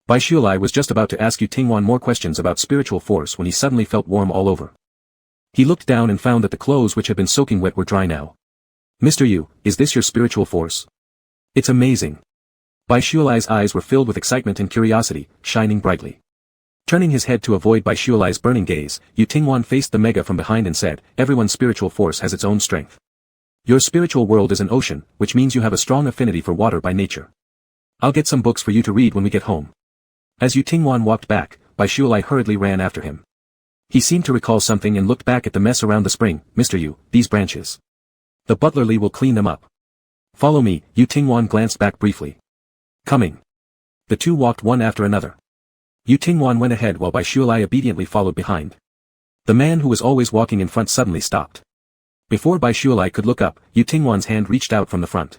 Bai Shualai was just about to ask Yu Tingwan more questions about spiritual force when he suddenly felt warm all over. He looked down and found that the clothes which had been soaking wet were dry now. Mr. Yu, is this your spiritual force? It's amazing. Bai Shualai's eyes were filled with excitement and curiosity, shining brightly. Turning his head to avoid Bai Shualai's burning gaze, Yu Tingwan faced the Mega from behind and said, everyone's spiritual force has its own strength. Your spiritual world is an ocean, which means you have a strong affinity for water by nature. I'll get some books for you to read when we get home. As Yu Tingwan walked back, Bai Shualai hurriedly ran after him. He seemed to recall something and looked back at the mess around the spring. Mr. Yu, these branches. The butlerly will clean them up. Follow me. Yu Tingwan glanced back briefly. Coming. The two walked one after another. Yu Tingwan went ahead while Bai Shualai obediently followed behind. The man who was always walking in front suddenly stopped. Before Bai Shualai could look up, Yu Tingwan's hand reached out from the front.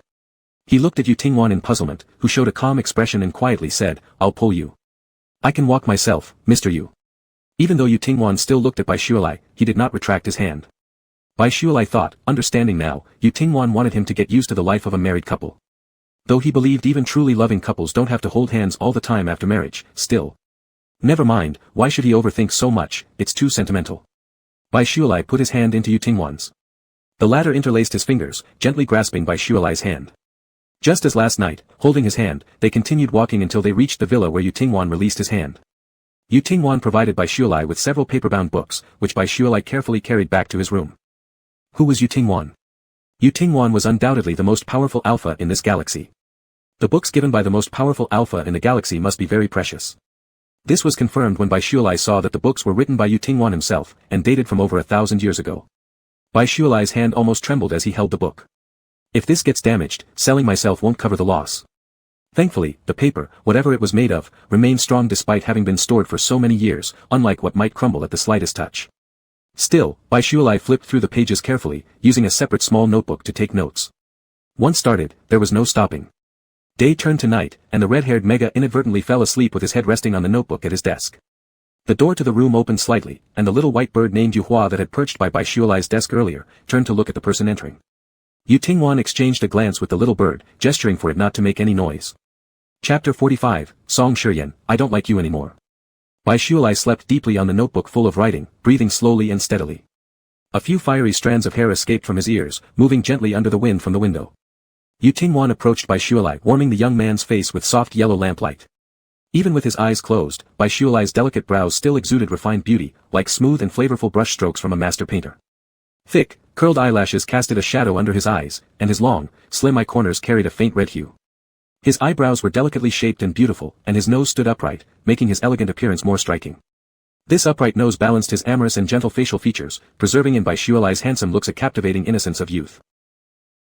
He looked at Yu Tingwan in puzzlement, who showed a calm expression and quietly said, I'll pull you. I can walk myself, Mr. Yu. Even though Yu Tingwan still looked at Bai Shualai, he did not retract his hand. Bai Shualai thought, understanding now, Yu Tingwan wanted him to get used to the life of a married couple. Though he believed even truly loving couples don't have to hold hands all the time after marriage, still. Never mind, why should he overthink so much, it's too sentimental. Bai Shualai put his hand into Yu Tingwan's. The latter interlaced his fingers, gently grasping Bai Shualai's hand. Just as last night, holding his hand, they continued walking until they reached the villa where Yu Tingwan released his hand. Yu Tingwan provided Bai Shualai with several paper-bound books, which Bai Shualai carefully carried back to his room. Who was Yu Tingwan? Yu Tingwan was undoubtedly the most powerful alpha in this galaxy. The books given by the most powerful alpha in the galaxy must be very precious. This was confirmed when Bai Shualai saw that the books were written by Yu Tingwan himself, and dated from over 1,000 years ago. Bai Shualai's hand almost trembled as he held the book. If this gets damaged, selling myself won't cover the loss. Thankfully, the paper, whatever it was made of, remained strong despite having been stored for so many years, unlike what might crumble at the slightest touch. Still, Bai Shualai flipped through the pages carefully, using a separate small notebook to take notes. Once started, there was no stopping. Day turned to night, and the red-haired Mega inadvertently fell asleep with his head resting on the notebook at his desk. The door to the room opened slightly, and the little white bird named Yu Hua that had perched by Bai Shualai's desk earlier, turned to look at the person entering. Yu Tingwan exchanged a glance with the little bird, gesturing for it not to make any noise. Chapter 45, Song Shiyan, I don't like you anymore. Bai Shualai slept deeply on the notebook full of writing, breathing slowly and steadily. A few fiery strands of hair escaped from his ears, moving gently under the wind from the window. Yu Tingwan approached Bai Shualai, warming the young man's face with soft yellow lamplight. Even with his eyes closed, Bai Shualai's delicate brows still exuded refined beauty, like smooth and flavorful brushstrokes from a master painter. Thick, curled eyelashes casted a shadow under his eyes, and his long, slim eye corners carried a faint red hue. His eyebrows were delicately shaped and beautiful, and his nose stood upright, making his elegant appearance more striking. This upright nose balanced his amorous and gentle facial features, preserving in Bai Shualai's handsome looks a captivating innocence of youth.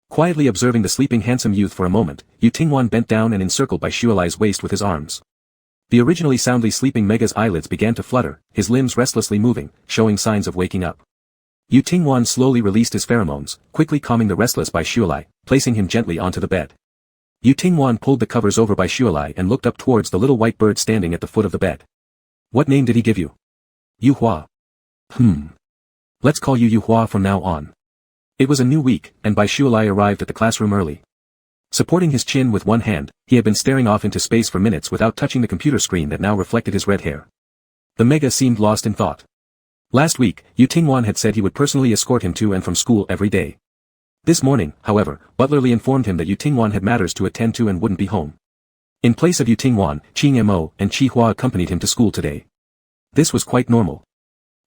Quietly observing the sleeping handsome youth for a moment, Yu Tingwan bent down and encircled Bai Shualai's waist with his arms. The originally soundly sleeping Mega's eyelids began to flutter, his limbs restlessly moving, showing signs of waking up. Yu Tingwan slowly released his pheromones, quickly calming the restless Bai Shualai, placing him gently onto the bed. Yu Tingwan pulled the covers over Bai Shualai and looked up towards the little white bird standing at the foot of the bed. What name did he give you? Yu Hua. Let's call you Yu Hua from now on. It was a new week, and Bai Shualai arrived at the classroom early. Supporting his chin with one hand, he had been staring off into space for minutes without touching the computer screen that now reflected his red hair. The Mega seemed lost in thought. Last week, Yu Tingwan had said he would personally escort him to and from school every day. This morning, however, Butlerly informed him that Yu Tingwan had matters to attend to and wouldn't be home. In place of Yu Tingwan, Qing Mo and Qi Hua accompanied him to school today. This was quite normal.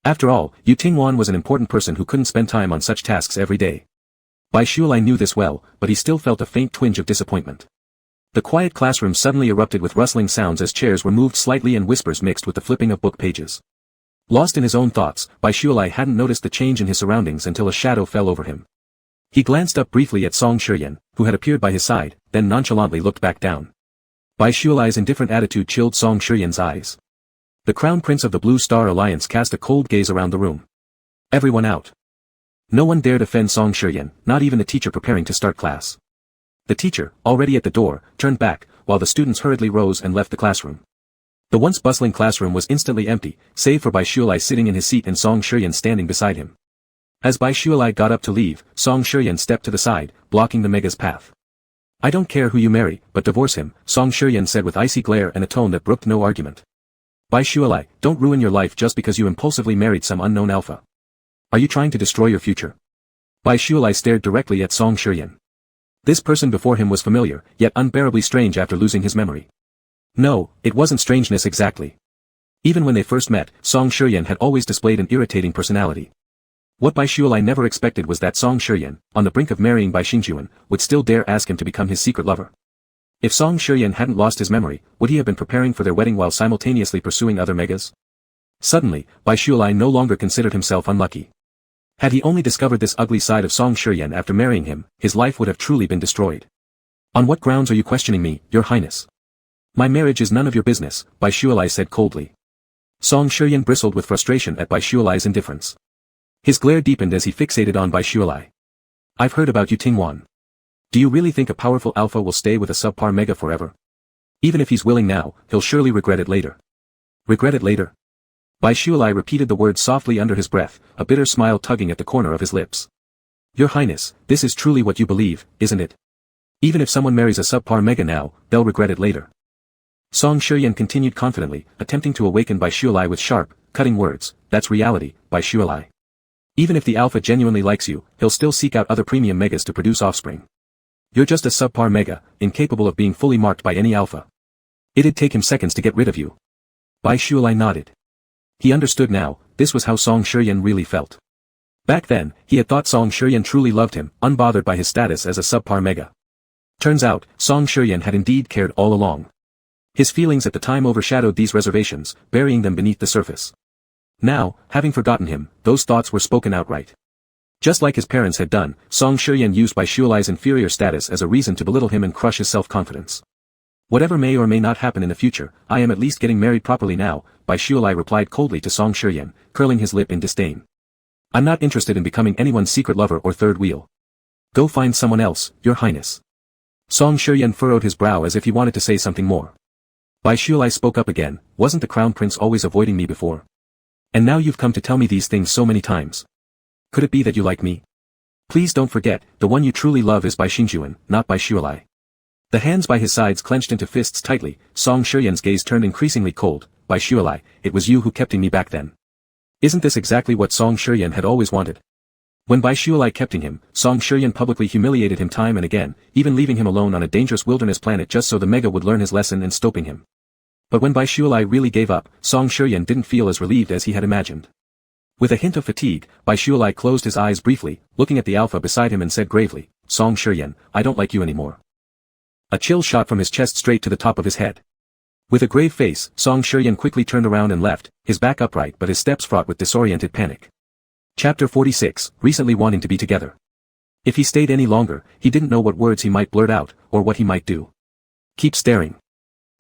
After all, Yu Tingwan was an important person who couldn't spend time on such tasks every day. Bai Shualai knew this well, but he still felt a faint twinge of disappointment. The quiet classroom suddenly erupted with rustling sounds as chairs were moved slightly and whispers mixed with the flipping of book pages. Lost in his own thoughts, Bai Shualai hadn't noticed the change in his surroundings until a shadow fell over him. He glanced up briefly at Song Shiyan, who had appeared by his side, then nonchalantly looked back down. Bai Shualai's indifferent attitude chilled Song Shiyan's eyes. The Crown Prince of the Blue Star Alliance cast a cold gaze around the room. Everyone out. No one dared offend Song Shiyan, not even the teacher preparing to start class. The teacher, already at the door, turned back, while the students hurriedly rose and left the classroom. The once bustling classroom was instantly empty, save for Bai Shualai sitting in his seat and Song Shiyan standing beside him. As Bai Shualai got up to leave, Song Shiyan stepped to the side, blocking the Mega's path. I don't care who you marry, but divorce him, Song Shiyan said with icy glare and a tone that brooked no argument. Bai Shualai, don't ruin your life just because you impulsively married some unknown alpha. Are you trying to destroy your future? Bai Shualai stared directly at Song Shiyan. This person before him was familiar, yet unbearably strange after losing his memory. No, it wasn't strangeness exactly. Even when they first met, Song Shiyan had always displayed an irritating personality. What Bai Shualai never expected was that Song Shiyan, on the brink of marrying Bai Xingjuan, would still dare ask him to become his secret lover. If Song Shiyan hadn't lost his memory, would he have been preparing for their wedding while simultaneously pursuing other Megas? Suddenly, Bai Shualai no longer considered himself unlucky. Had he only discovered this ugly side of Song Shiyan after marrying him, his life would have truly been destroyed. On what grounds are you questioning me, Your Highness? My marriage is none of your business, Bai Shualai said coldly. Song Shiyan bristled with frustration at Bai Shualai's indifference. His glare deepened as he fixated on Bai Shualai. I've heard about you, Tingwan. Do you really think a powerful alpha will stay with a subpar mega forever? Even if he's willing now, he'll surely regret it later. Regret it later? Bai Shualai repeated the words softly under his breath, a bitter smile tugging at the corner of his lips. Your Highness, this is truly what you believe, isn't it? Even if someone marries a subpar mega now, they'll regret it later. Song Shiyan continued confidently, attempting to awaken Bai Shualai with sharp, cutting words. That's reality, Bai Shualai. Even if the alpha genuinely likes you, he'll still seek out other premium megas to produce offspring. You're just a subpar mega, incapable of being fully marked by any alpha. It'd take him seconds to get rid of you. Bai Shualai nodded. He understood now, this was how Song Shiyan really felt. Back then, he had thought Song Shiyan truly loved him, unbothered by his status as a subpar mega. Turns out, Song Shiyan had indeed cared all along. His feelings at the time overshadowed these reservations, burying them beneath the surface. Now, having forgotten him, those thoughts were spoken outright. Just like his parents had done, Song Shiyan used Bai Shualai's inferior status as a reason to belittle him and crush his self-confidence. Whatever may or may not happen in the future, I am at least getting married properly now, Bai Shualai replied coldly to Song Shiyan, curling his lip in disdain. I'm not interested in becoming anyone's secret lover or third wheel. Go find someone else, Your Highness. Song Shiyan furrowed his brow as if he wanted to say something more. Bai Shualai spoke up again, wasn't the Crown Prince always avoiding me before? And now you've come to tell me these things so many times. Could it be that you like me? Please don't forget, the one you truly love is Bai Xingjuan, not Bai Shualai. The hands by his sides clenched into fists tightly, Song Shiyan's gaze turned increasingly cold. Bai Shualai, it was you who kept me back then. Isn't this exactly what Song Shiyan had always wanted? When Bai Shualai kept him, Song Shiyan publicly humiliated him time and again, even leaving him alone on a dangerous wilderness planet just so the Mega would learn his lesson and stopping him. But when Bai Shualai really gave up, Song Shiyan didn't feel as relieved as he had imagined. With a hint of fatigue, Bai Shualai closed his eyes briefly, looking at the alpha beside him and said gravely, Song Shiyan, I don't like you anymore. A chill shot from his chest straight to the top of his head. With a grave face, Song Shiyan quickly turned around and left, his back upright but his steps fraught with disoriented panic. Chapter 46, Recently Wanting to Be Together. If he stayed any longer, he didn't know what words he might blurt out, or what he might do. Keep staring.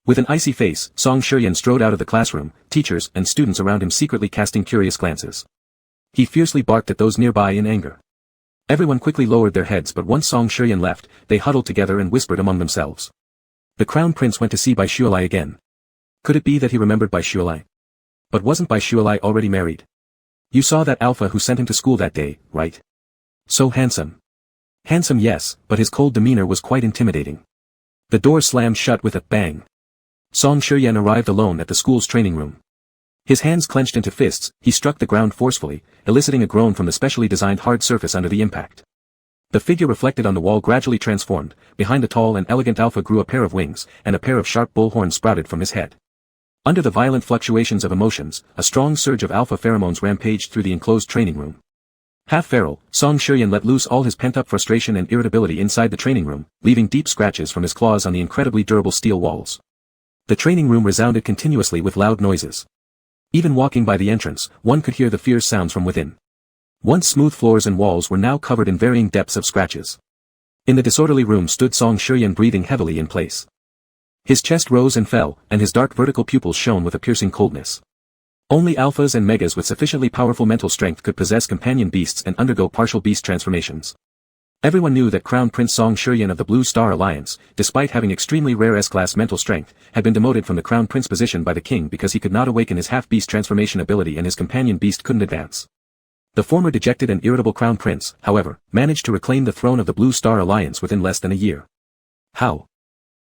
With an icy face, Song Shiyan strode out of the classroom, teachers and students around him secretly casting curious glances. He fiercely barked at those nearby in anger. Everyone quickly lowered their heads, but once Song Shiyan left, they huddled together and whispered among themselves. The Crown Prince went to see Bai Shualai again. Could it be that he remembered Bai Shualai? But wasn't Bai Shualai already married? You saw that alpha who sent him to school that day, right? So handsome. Handsome, yes, but his cold demeanor was quite intimidating. The door slammed shut with a bang. Song Shiyan arrived alone at the school's training room. His hands clenched into fists, he struck the ground forcefully, eliciting a groan from the specially designed hard surface under the impact. The figure reflected on the wall gradually transformed, behind the tall and elegant alpha grew a pair of wings, and a pair of sharp bullhorns sprouted from his head. Under the violent fluctuations of emotions, a strong surge of alpha pheromones rampaged through the enclosed training room. Half feral, Song Shiyan let loose all his pent-up frustration and irritability inside the training room, leaving deep scratches from his claws on the incredibly durable steel walls. The training room resounded continuously with loud noises. Even walking by the entrance, one could hear the fierce sounds from within. Once smooth floors and walls were now covered in varying depths of scratches. In the disorderly room stood Song Shiyan breathing heavily in place. His chest rose and fell, and his dark vertical pupils shone with a piercing coldness. Only alphas and megas with sufficiently powerful mental strength could possess companion beasts and undergo partial beast transformations. Everyone knew that Crown Prince Song Shuryen of the Blue Star Alliance, despite having extremely rare S-class mental strength, had been demoted from the Crown Prince position by the king because he could not awaken his half-beast transformation ability and his companion beast couldn't advance. The former dejected and irritable Crown Prince, however, managed to reclaim the throne of the Blue Star Alliance within less than a year. How?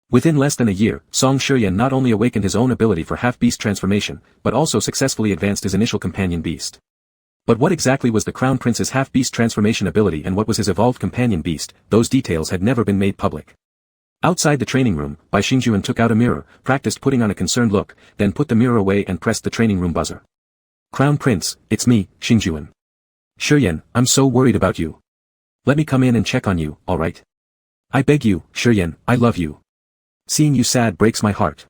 Within less than a year, Song Shuryen not only awakened his own ability for half-beast transformation, but also successfully advanced his initial companion beast. But what exactly was the Crown Prince's half-beast transformation ability and what was his evolved companion beast, those details had never been made public. Outside the training room, Bai Xingjuan took out a mirror, practiced putting on a concerned look, then put the mirror away and pressed the training room buzzer. Crown Prince, it's me, Xingjuan. Shuryen, I'm so worried about you. Let me come in and check on you, alright? I beg you, Shuryen, I love you. Seeing you sad breaks my heart.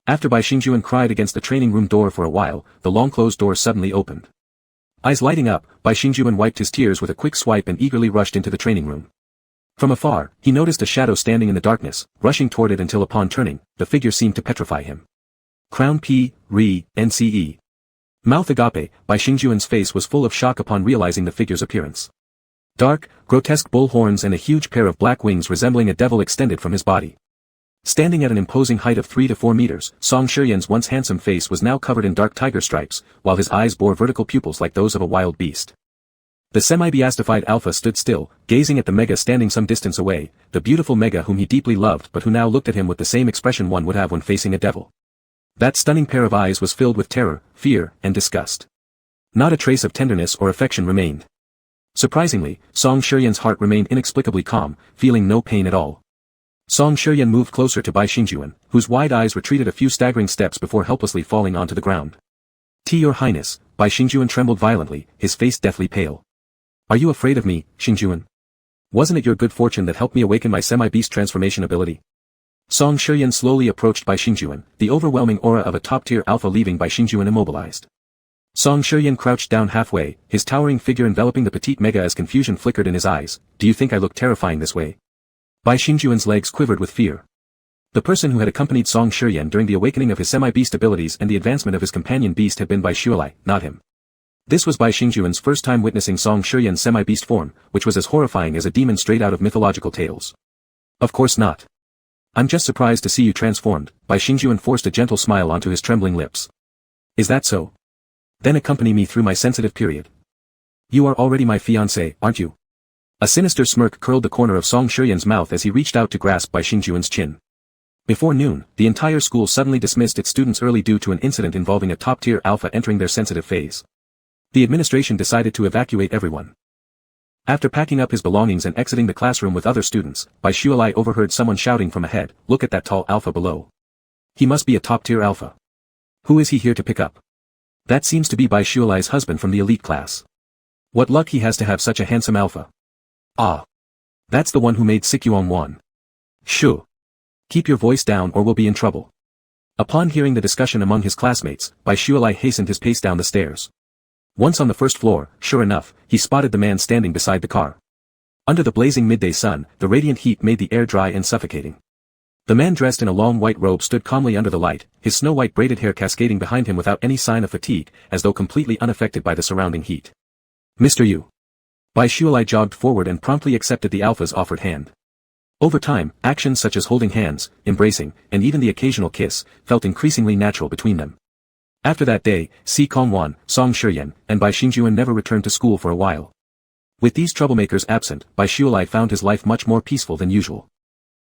After Bai Xingjuan cried against the training room door for a while, the long-closed door suddenly opened. Eyes lighting up, Bai Xingjuan wiped his tears with a quick swipe and eagerly rushed into the training room. From afar, he noticed a shadow standing in the darkness, rushing toward it until upon turning, the figure seemed to petrify him. Crown P. Re. Nce. Mouth agape, Bai Xingjuan's face was full of shock upon realizing the figure's appearance. Dark, grotesque bull horns and a huge pair of black wings resembling a devil extended from his body. Standing at an imposing height of 3 to 4 meters, Song Shuryen's once handsome face was now covered in dark tiger stripes, while his eyes bore vertical pupils like those of a wild beast. The semi-beastified alpha stood still, gazing at the mega standing some distance away, the beautiful mega whom he deeply loved but who now looked at him with the same expression one would have when facing a devil. That stunning pair of eyes was filled with terror, fear, and disgust. Not a trace of tenderness or affection remained. Surprisingly, Song Shuryen's heart remained inexplicably calm, feeling no pain at all. Song Shuryen moved closer to Bai Xingjuan, whose wide eyes retreated a few staggering steps before helplessly falling onto the ground. Your Highness, Bai Xingjuan trembled violently, his face deathly pale. Are you afraid of me, Xingjuan? Wasn't it your good fortune that helped me awaken my semi-beast transformation ability? Song Shuryen slowly approached Bai Xingjuan, the overwhelming aura of a top-tier alpha leaving Bai Xingjuan immobilized. Song Shuryen crouched down halfway, his towering figure enveloping the petite mega as confusion flickered in his eyes. Do you think I look terrifying this way? Bai Xingjuan's legs quivered with fear. The person who had accompanied Song Shuryen during the awakening of his semi-beast abilities and the advancement of his companion beast had been Bai Xuelai, not him. This was Bai Xingjuan's first time witnessing Song Shuryen's semi-beast form, which was as horrifying as a demon straight out of mythological tales. Of course not. I'm just surprised to see you transformed, Bai Xingjuan forced a gentle smile onto his trembling lips. Is that so? Then accompany me through my sensitive period. You are already my fiancé, aren't you? A sinister smirk curled the corner of Song Shuryen's mouth as he reached out to grasp Bai Xingjuan's chin. Before noon, the entire school suddenly dismissed its students early due to an incident involving a top-tier alpha entering their sensitive phase. The administration decided to evacuate everyone. After packing up his belongings and exiting the classroom with other students, Bai Xuelai overheard someone shouting from ahead, "Look at that tall alpha below. He must be a top-tier alpha. Who is he here to pick up? That seems to be Bai Xuelai's husband from the elite class. What luck he has to have such a handsome alpha. Ah. That's the one who made Sikyuan Wan. Shoo. Keep your voice down or we'll be in trouble." Upon hearing the discussion among his classmates, Bai Xuelai hastened his pace down the stairs. Once on the first floor, sure enough, he spotted the man standing beside the car. Under the blazing midday sun, the radiant heat made the air dry and suffocating. The man dressed in a long white robe stood calmly under the light, his snow-white braided hair cascading behind him without any sign of fatigue, as though completely unaffected by the surrounding heat. "Mr. Yu." Bai Xuelai jogged forward and promptly accepted the alpha's offered hand. Over time, actions such as holding hands, embracing, and even the occasional kiss, felt increasingly natural between them. After that day, Si Kongwan, Song Shuryen, and Bai Xingjuan never returned to school for a while. With these troublemakers absent, Bai Xuelai found his life much more peaceful than usual.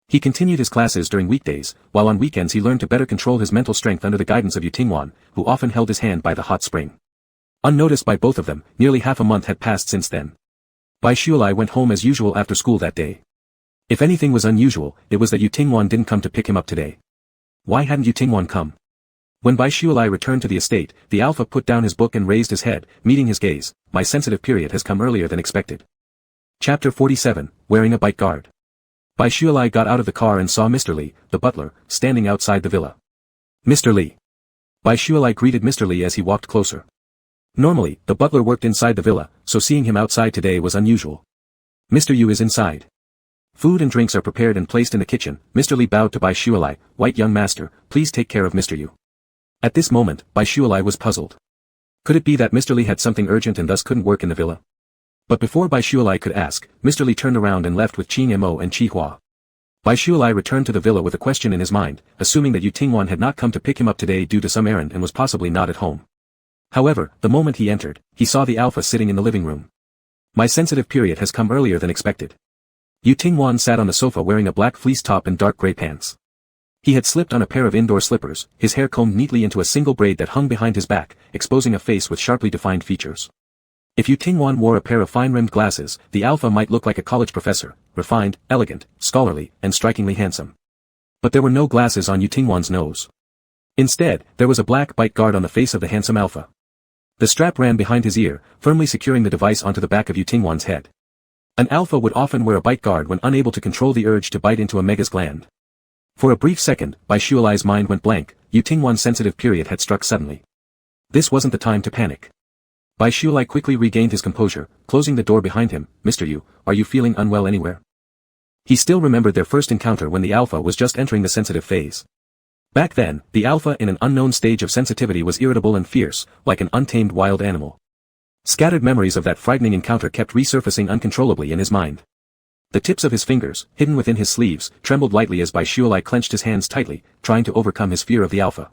He continued his classes during weekdays, while on weekends he learned to better control his mental strength under the guidance of Yu Tingwan, who often held his hand by the hot spring. Unnoticed by both of them, nearly half a month had passed since then. Bai Xuelai went home as usual after school that day. If anything was unusual, it was that Yu Tingwan didn't come to pick him up today. Why hadn't Yu Tingwan come? When Bai Xuelai returned to the estate, the alpha put down his book and raised his head, meeting his gaze. "My sensitive period has come earlier than expected." Chapter 47, Wearing a Bite Guard. Bai Xuelai got out of the car and saw Mr. Li, the butler, standing outside the villa. "Mr. Li." Bai Xuelai greeted Mr. Li as he walked closer. Normally, the butler worked inside the villa, so seeing him outside today was unusual. "Mr. Yu is inside." Food and drinks are prepared and placed in the kitchen. Mr. Li bowed to Bai Shualai. White young master, please take care of Mr. Yu. At this moment, Bai Shualai was puzzled. Could it be that Mr. Li had something urgent and thus couldn't work in the villa? But before Bai Shualai could ask, Mr. Li turned around and left with Qing Mo and Qi Hua. Bai Shualai returned to the villa with a question in his mind, assuming that Yu Tingwan had not come to pick him up today due to some errand and was possibly not at home. However, the moment he entered, he saw the alpha sitting in the living room. My sensitive period has come earlier than expected. Yu Tingwan sat on the sofa wearing a black fleece top and dark gray pants. He had slipped on a pair of indoor slippers, his hair combed neatly into a single braid that hung behind his back, exposing a face with sharply defined features. If Yu Tingwan wore a pair of fine-rimmed glasses, the alpha might look like a college professor, refined, elegant, scholarly, and strikingly handsome. But there were no glasses on Yu Tingwan's nose. Instead, there was a black bite guard on the face of the handsome alpha. The strap ran behind his ear, firmly securing the device onto the back of Yu Tingwan's head. An alpha would often wear a bite guard when unable to control the urge to bite into a mega's gland. For a brief second, Bai Shualai's mind went blank. Yu Tingwan's sensitive period had struck suddenly. This wasn't the time to panic. Bai Shualai quickly regained his composure, closing the door behind him. Mr. Yu, are you feeling unwell anywhere? He still remembered their first encounter when the alpha was just entering the sensitive phase. Back then, the alpha in an unknown stage of sensitivity was irritable and fierce, like an untamed wild animal. Scattered memories of that frightening encounter kept resurfacing uncontrollably in his mind. The tips of his fingers, hidden within his sleeves, trembled lightly as Bai Shualai clenched his hands tightly, trying to overcome his fear of the alpha.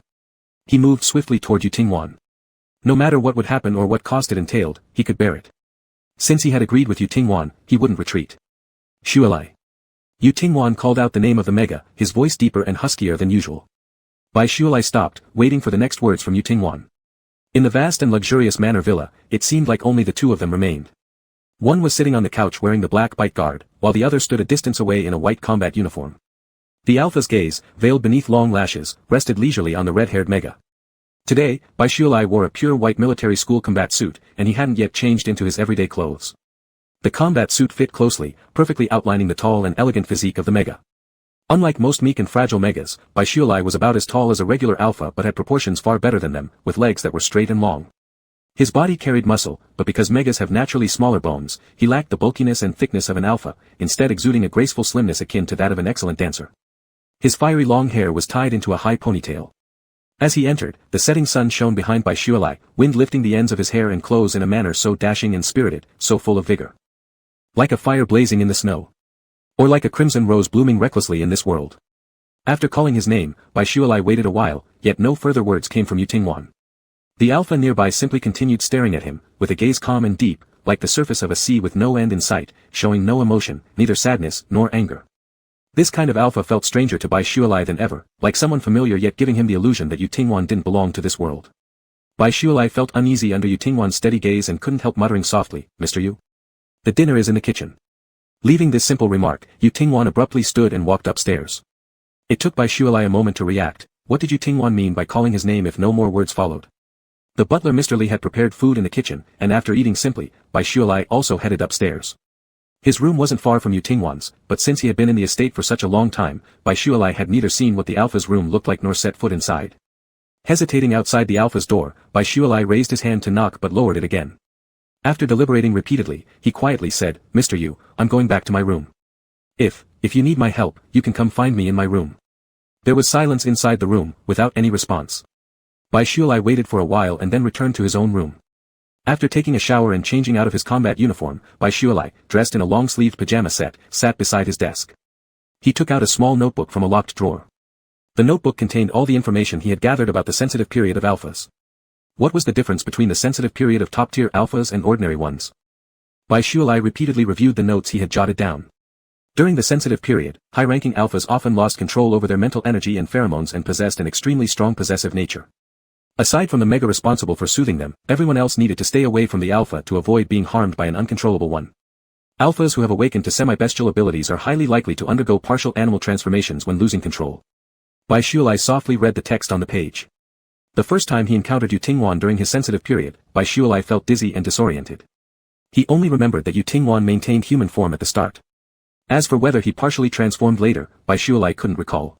He moved swiftly toward Yu Tingwan. No matter what would happen or what cost it entailed, he could bear it. Since he had agreed with Yu Tingwan, he wouldn't retreat. Shualai. Yu Tingwan called out the name of the mega, his voice deeper and huskier than usual. Bai Shualai stopped, waiting for the next words from Yu Tingwan. In the vast and luxurious manor villa, it seemed like only the two of them remained. One was sitting on the couch wearing the black bite guard, while the other stood a distance away in a white combat uniform. The alpha's gaze, veiled beneath long lashes, rested leisurely on the red-haired mega. Today, Bai Shualai wore a pure white military school combat suit, and he hadn't yet changed into his everyday clothes. The combat suit fit closely, perfectly outlining the tall and elegant physique of the mega. Unlike most meek and fragile megas, Bai Shualai was about as tall as a regular alpha but had proportions far better than them, with legs that were straight and long. His body carried muscle, but because megas have naturally smaller bones, he lacked the bulkiness and thickness of an alpha, instead exuding a graceful slimness akin to that of an excellent dancer. His fiery long hair was tied into a high ponytail. As he entered, the setting sun shone behind Bai Shualai, wind lifting the ends of his hair and clothes in a manner so dashing and spirited, so full of vigor. Like a fire blazing in the snow. Or like a crimson rose blooming recklessly in this world. After calling his name, Bai Shualai waited a while, yet no further words came from Yu Tingwan. The alpha nearby simply continued staring at him, with a gaze calm and deep, like the surface of a sea with no end in sight, showing no emotion, neither sadness nor anger. This kind of alpha felt stranger to Bai Shualai than ever, like someone familiar yet giving him the illusion that Yu Tingwan didn't belong to this world. Bai Shualai felt uneasy under Yu Tingwan's steady gaze and couldn't help muttering softly, "Mr. Yu? The dinner is in the kitchen." Leaving this simple remark, Yu Tingwan abruptly stood and walked upstairs. It took Bai Shualai a moment to react. What did Yu Tingwan mean by calling his name if no more words followed? The butler Mr. Li had prepared food in the kitchen, and after eating simply, Bai Shualai also headed upstairs. His room wasn't far from Yu Tingwan's, but since he had been in the estate for such a long time, Bai Shualai had neither seen what the alpha's room looked like nor set foot inside. Hesitating outside the alpha's door, Bai Shualai raised his hand to knock but lowered it again. After deliberating repeatedly, he quietly said, "Mr. Yu, I'm going back to my room. If you need my help, you can come find me in my room." There was silence inside the room, without any response. Bai Shualai waited for a while and then returned to his own room. After taking a shower and changing out of his combat uniform, Bai Shualai, dressed in a long-sleeved pajama set, sat beside his desk. He took out a small notebook from a locked drawer. The notebook contained all the information he had gathered about the sensitive period of alphas. What was the difference between the sensitive period of top-tier alphas and ordinary ones? Bai Shualai repeatedly reviewed the notes he had jotted down. During the sensitive period, high-ranking alphas often lost control over their mental energy and pheromones and possessed an extremely strong possessive nature. Aside from the mega responsible for soothing them, everyone else needed to stay away from the alpha to avoid being harmed by an uncontrollable one. Alphas who have awakened to semi-bestial abilities are highly likely to undergo partial animal transformations when losing control. Bai Shualai softly read the text on the page. The first time he encountered Yu Tingwan during his sensitive period, Bai Shualai felt dizzy and disoriented. He only remembered that Yu Tingwan maintained human form at the start. As for whether he partially transformed later, Bai Shualai couldn't recall.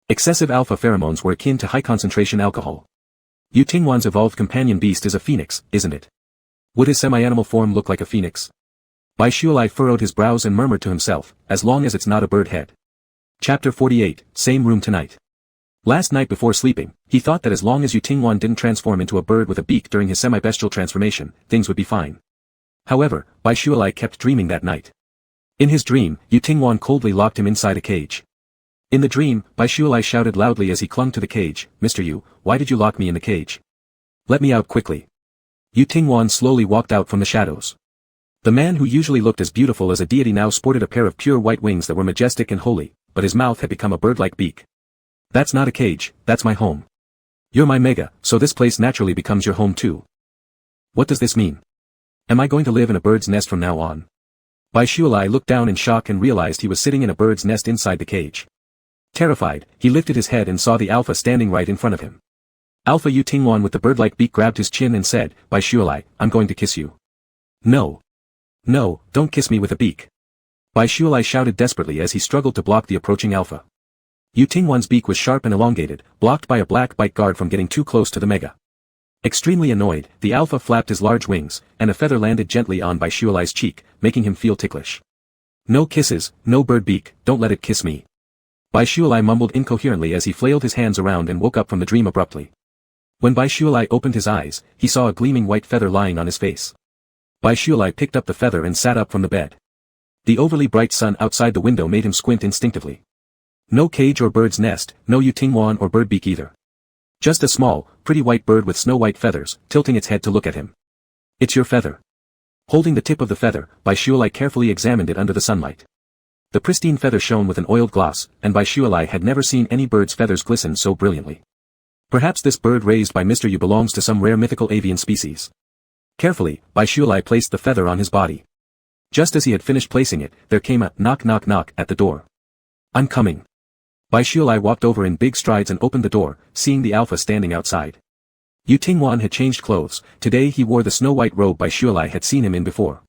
Excessive alpha pheromones were akin to high-concentration alcohol. Yu Tingwan's evolved companion beast is a phoenix, isn't it? Would his semi-animal form look like a phoenix? Bai Shualai furrowed his brows and murmured to himself, as long as it's not a bird head. Chapter 48, Same Room Tonight. Last night before sleeping, he thought that as long as Yu Tingwan didn't transform into a bird with a beak during his semi-bestial transformation, things would be fine. However, Bai Shualai kept dreaming that night. In his dream, Yu Tingwan coldly locked him inside a cage. In the dream, Bai Shualai shouted loudly as he clung to the cage, "Mr. Yu, why did you lock me in the cage? Let me out quickly." Yu Tingwan slowly walked out from the shadows. The man who usually looked as beautiful as a deity now sported a pair of pure white wings that were majestic and holy, but his mouth had become a bird-like beak. "That's not a cage, that's my home. You're my mega, so this place naturally becomes your home too. What does this mean? Am I going to live in a bird's nest from now on?" Bai Shualai looked down in shock and realized he was sitting in a bird's nest inside the cage. Terrified, he lifted his head and saw the alpha standing right in front of him. Alpha Yu Tingwan with the bird-like beak grabbed his chin and said, "Bai Shualai, I'm going to kiss you." "No. No, don't kiss me with a beak." Bai Shualai shouted desperately as he struggled to block the approaching alpha. Yu Tingwan's beak was sharp and elongated, blocked by a black bite guard from getting too close to the mega. Extremely annoyed, the alpha flapped his large wings, and a feather landed gently on Bai Shualai's cheek, making him feel ticklish. "No kisses, no bird beak, don't let it kiss me." Bai Shualai mumbled incoherently as he flailed his hands around and woke up from the dream abruptly. When Bai Shualai opened his eyes, he saw a gleaming white feather lying on his face. Bai Shualai picked up the feather and sat up from the bed. The overly bright sun outside the window made him squint instinctively. No cage or bird's nest, no Yu Tingwan or bird beak either. Just a small, pretty white bird with snow-white feathers, tilting its head to look at him. "It's your feather." Holding the tip of the feather, Bai Shualai carefully examined it under the sunlight. The pristine feather shone with an oiled gloss, and Bai Shualai had never seen any bird's feathers glisten so brilliantly. Perhaps this bird raised by Mr. Yu belongs to some rare mythical avian species. Carefully, Bai Shualai placed the feather on his body. Just as he had finished placing it, there came a knock knock knock at the door. "I'm coming." Bai Shualai walked over in big strides and opened the door, seeing the alpha standing outside. Yu Tingwan had changed clothes. Today he wore the snow-white robe Bai Shualai had seen him in before.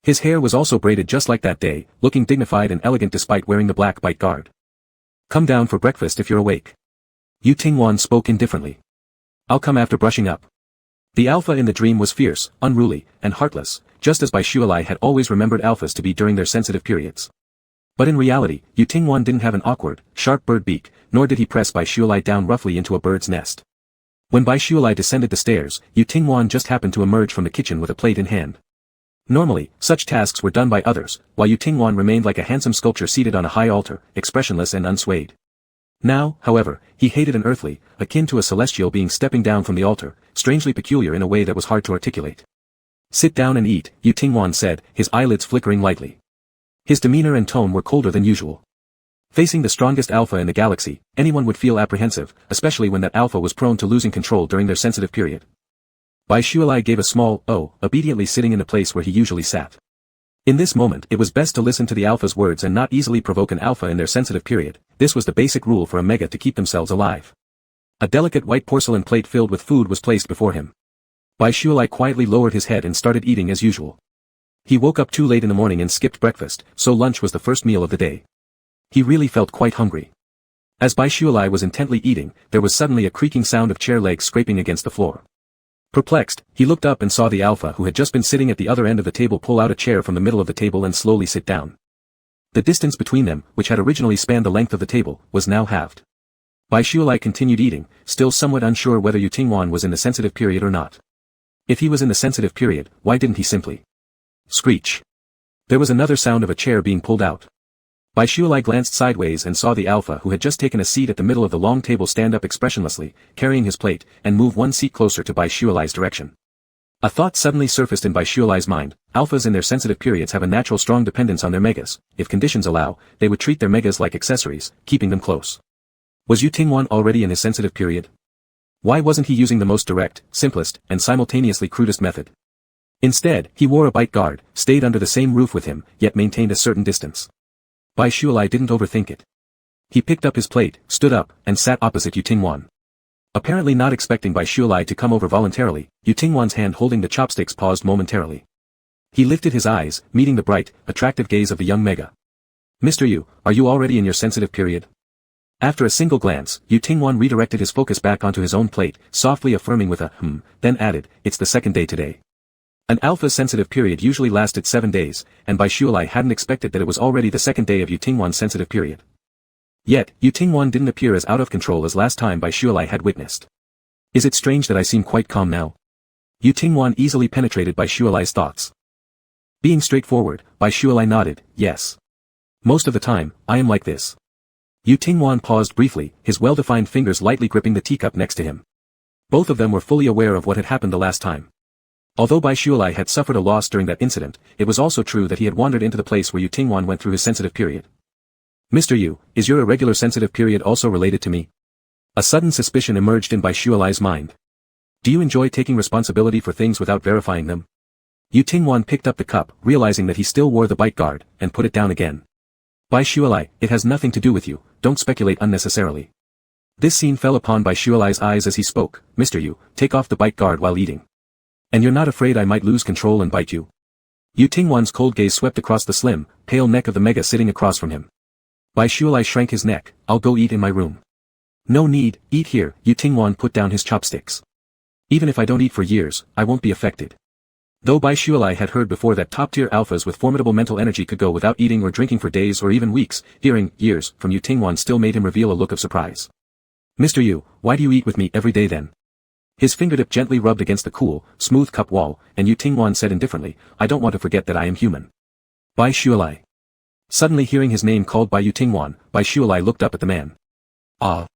His hair was also braided just like that day, looking dignified and elegant despite wearing the black bite guard. "Come down for breakfast if you're awake." Yu Tingwan spoke indifferently. "I'll come after brushing up." The alpha in the dream was fierce, unruly, and heartless, just as Bai Shualai had always remembered alphas to be during their sensitive periods. But in reality, Yu Tingwan didn't have an awkward, sharp bird beak, nor did he press Bai Shualai down roughly into a bird's nest. When Bai Shualai descended the stairs, Yu Tingwan just happened to emerge from the kitchen with a plate in hand. Normally, such tasks were done by others, while Yu Tingwan remained like a handsome sculpture seated on a high altar, expressionless and unswayed. Now, however, he hated an earthly, akin to a celestial being stepping down from the altar, strangely peculiar in a way that was hard to articulate. "Sit down and eat," Yu Tingwan said, his eyelids flickering lightly. His demeanor and tone were colder than usual. Facing the strongest alpha in the galaxy, anyone would feel apprehensive, especially when that alpha was prone to losing control during their sensitive period. Bai Shualai gave a small "oh," obediently sitting in the place where he usually sat. In this moment it was best to listen to the alpha's words and not easily provoke an alpha in their sensitive period. This was the basic rule for a mega to keep themselves alive. A delicate white porcelain plate filled with food was placed before him. Bai Shualai quietly lowered his head and started eating as usual. He woke up too late in the morning and skipped breakfast, so lunch was the first meal of the day. He really felt quite hungry. As Bai Shualai was intently eating, there was suddenly a creaking sound of chair legs scraping against the floor. Perplexed, he looked up and saw the alpha who had just been sitting at the other end of the table pull out a chair from the middle of the table and slowly sit down. The distance between them, which had originally spanned the length of the table, was now halved. Bai Shualai continued eating, still somewhat unsure whether Yu Tingwan was in the sensitive period or not. If he was in the sensitive period, why didn't he simply screech? There was another sound of a chair being pulled out. Bai Shualai glanced sideways and saw the alpha who had just taken a seat at the middle of the long table stand up expressionlessly, carrying his plate, and move one seat closer to Bai Shualai's direction. A thought suddenly surfaced in Bai Shualai's mind. Alphas in their sensitive periods have a natural strong dependence on their megas. If conditions allow, they would treat their megas like accessories, keeping them close. Was Yu Tingwan already in his sensitive period? Why wasn't he using the most direct, simplest, and simultaneously crudest method? Instead, he wore a bite guard, stayed under the same roof with him, yet maintained a certain distance. Bai Shualai didn't overthink it. He picked up his plate, stood up, and sat opposite Yu Tingwan. Apparently not expecting Bai Shualai to come over voluntarily, Yu Tingwan's hand holding the chopsticks paused momentarily. He lifted his eyes, meeting the bright, attractive gaze of the young mega. "Mr. Yu, are you already in your sensitive period?" After a single glance, Yu Tingwan redirected his focus back onto his own plate, softly affirming with a then added, "It's the second day today." An alpha's sensitive period usually lasted 7 days, and Bai Shualai hadn't expected that it was already the second day of Yu Tingwan's sensitive period. Yet, Yu Tingwan didn't appear as out of control as last time Bai Shualai had witnessed. Is it strange that I seem quite calm now? Yu Tingwan easily penetrated Bai Shualai's thoughts. Being straightforward, Bai Shualai nodded, yes. Most of the time, I am like this. Yu Tingwan paused briefly, his well-defined fingers lightly gripping the teacup next to him. Both of them were fully aware of what had happened the last time. Although Bai Shualai had suffered a loss during that incident, it was also true that he had wandered into the place where Yu Tingwan went through his sensitive period. Mr. Yu, is your irregular sensitive period also related to me? A sudden suspicion emerged in Bai Shualai's mind. Do you enjoy taking responsibility for things without verifying them? Yu Tingwan picked up the cup, realizing that he still wore the bite guard, and put it down again. Bai Shualai, it has nothing to do with you, don't speculate unnecessarily. This scene fell upon Bai Shualai's eyes as he spoke, Mr. Yu, take off the bite guard while eating. And you're not afraid I might lose control and bite you? Yu Tingwan's cold gaze swept across the slim, pale neck of the mega sitting across from him. Bai Shualai shrank his neck, I'll go eat in my room. No need, eat here, Yu Tingwan put down his chopsticks. Even if I don't eat for years, I won't be affected. Though Bai Shualai had heard before that top-tier alphas with formidable mental energy could go without eating or drinking for days or even weeks, hearing years from Yu Tingwan still made him reveal a look of surprise. Mr. Yu, why do you eat with me every day then? His fingertip gently rubbed against the cool, smooth cup wall, and Yu Tingwan said indifferently, I don't want to forget that I am human. Bai Shualai. Suddenly hearing his name called by Yu Tingwan, Bai Shualai looked up at the man. Ah.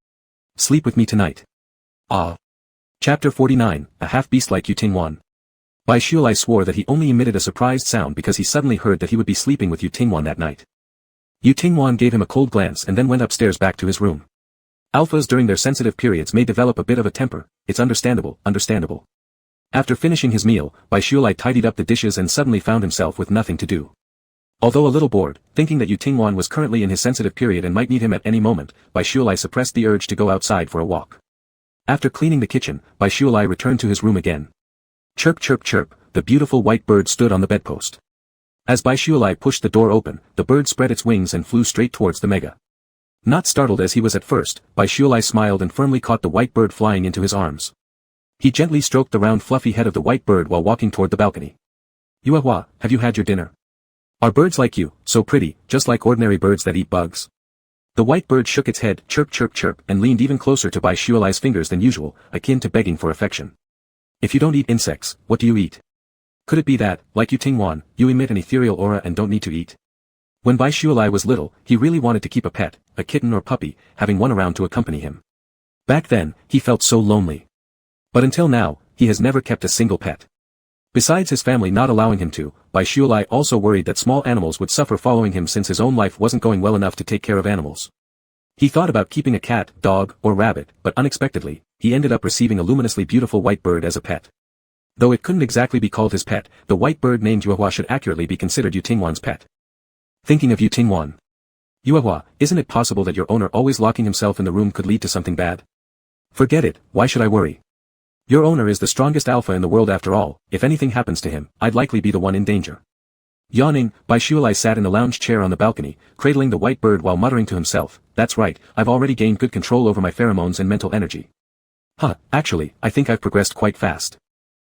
Sleep with me tonight. Ah. Chapter 49, a half-beast like Yu Tingwan. Bai Shualai swore that he only emitted a surprised sound because he suddenly heard that he would be sleeping with Yu Tingwan that night. Yu Tingwan gave him a cold glance and then went upstairs back to his room. Alphas during their sensitive periods may develop a bit of a temper, it's understandable. After finishing his meal, Bai Shualai tidied up the dishes and suddenly found himself with nothing to do. Although a little bored, thinking that Yu Tingwan was currently in his sensitive period and might need him at any moment, Bai Shualai suppressed the urge to go outside for a walk. After cleaning the kitchen, Bai Shualai returned to his room again. Chirp chirp chirp, the beautiful white bird stood on the bedpost. As Bai Shualai pushed the door open, the bird spread its wings and flew straight towards the mega. Not startled as he was at first, Bai Shualai smiled and firmly caught the white bird flying into his arms. He gently stroked the round fluffy head of the white bird while walking toward the balcony. Yuehua, have you had your dinner? Are birds like you, so pretty, just like ordinary birds that eat bugs? The white bird shook its head, chirp chirp chirp, and leaned even closer to Bai Shualai's fingers than usual, akin to begging for affection. If you don't eat insects, what do you eat? Could it be that, like Yu Tingwan, you emit an ethereal aura and don't need to eat? When Bai Shualai was little, he really wanted to keep a pet, a kitten or puppy, having one around to accompany him. Back then, he felt so lonely. But until now, he has never kept a single pet. Besides his family not allowing him to, Bai Shualai also worried that small animals would suffer following him since his own life wasn't going well enough to take care of animals. He thought about keeping a cat, dog, or rabbit, but unexpectedly, he ended up receiving a luminously beautiful white bird as a pet. Though it couldn't exactly be called his pet, the white bird named Yuehua should accurately be considered Yu Tingwan's pet. Thinking of Yu Tingwan. Yuehua, isn't it possible that your owner always locking himself in the room could lead to something bad? Forget it, why should I worry? Your owner is the strongest alpha in the world after all, if anything happens to him, I'd likely be the one in danger. Yawning, Bai Shualai sat in the lounge chair on the balcony, cradling the white bird while muttering to himself, that's right, I've already gained good control over my pheromones and mental energy. Actually, I think I've progressed quite fast.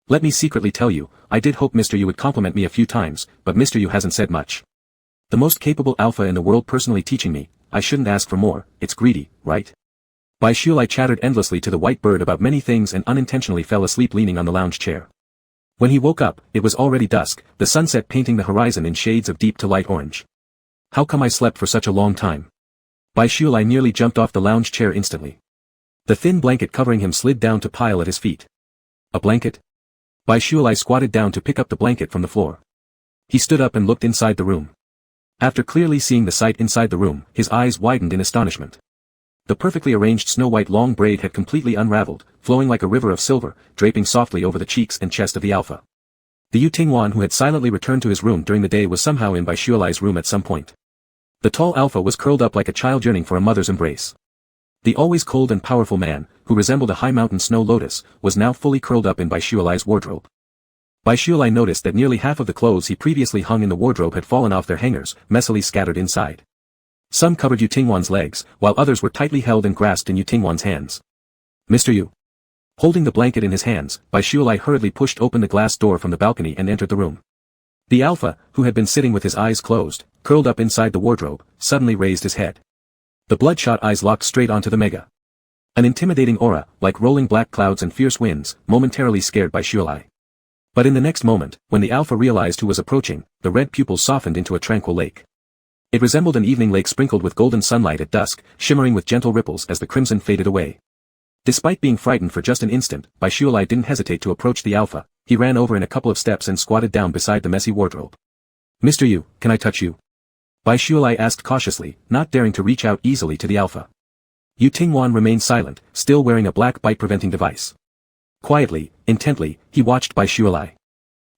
Let me secretly tell you, I did hope Mr. Yu would compliment me a few times, but Mr. Yu hasn't said much. The most capable alpha in the world personally teaching me, I shouldn't ask for more, it's greedy, right? Bai Shualai chattered endlessly to the white bird about many things and unintentionally fell asleep leaning on the lounge chair. When he woke up, it was already dusk, the sunset painting the horizon in shades of deep to light orange. How come I slept for such a long time? Bai Shualai nearly jumped off the lounge chair instantly. The thin blanket covering him slid down to pile at his feet. A blanket? Bai Shualai squatted down to pick up the blanket from the floor. He stood up and looked inside the room. After clearly seeing the sight inside the room, his eyes widened in astonishment. The perfectly arranged snow-white long braid had completely unraveled, flowing like a river of silver, draping softly over the cheeks and chest of the alpha. The Yu Tingwan who had silently returned to his room during the day was somehow in Bai Shualai's room at some point. The tall alpha was curled up like a child yearning for a mother's embrace. The always cold and powerful man, who resembled a high mountain snow lotus, was now fully curled up in Bai Shualai's wardrobe. Bai Shualai noticed that nearly half of the clothes he previously hung in the wardrobe had fallen off their hangers, messily scattered inside. Some covered Yu Tingwan's legs, while others were tightly held and grasped in Yu Tingwan's hands. Mr. Yu. Holding the blanket in his hands, Baishualai hurriedly pushed open the glass door from the balcony and entered the room. The alpha, who had been sitting with his eyes closed, curled up inside the wardrobe, suddenly raised his head. The bloodshot eyes locked straight onto the mega. An intimidating aura, like rolling black clouds and fierce winds, momentarily scared Baishualai. But in the next moment, when the alpha realized who was approaching, the red pupils softened into a tranquil lake. It resembled an evening lake sprinkled with golden sunlight at dusk, shimmering with gentle ripples as the crimson faded away. Despite being frightened for just an instant, Baishualai didn't hesitate to approach the alpha. He ran over in a couple of steps and squatted down beside the messy wardrobe. "Mr. Yu, can I touch you?" Baishualai asked cautiously, not daring to reach out easily to the alpha. Yu Tingwan remained silent, still wearing a black bite-preventing device. Quietly, intently, he watched Baishualai.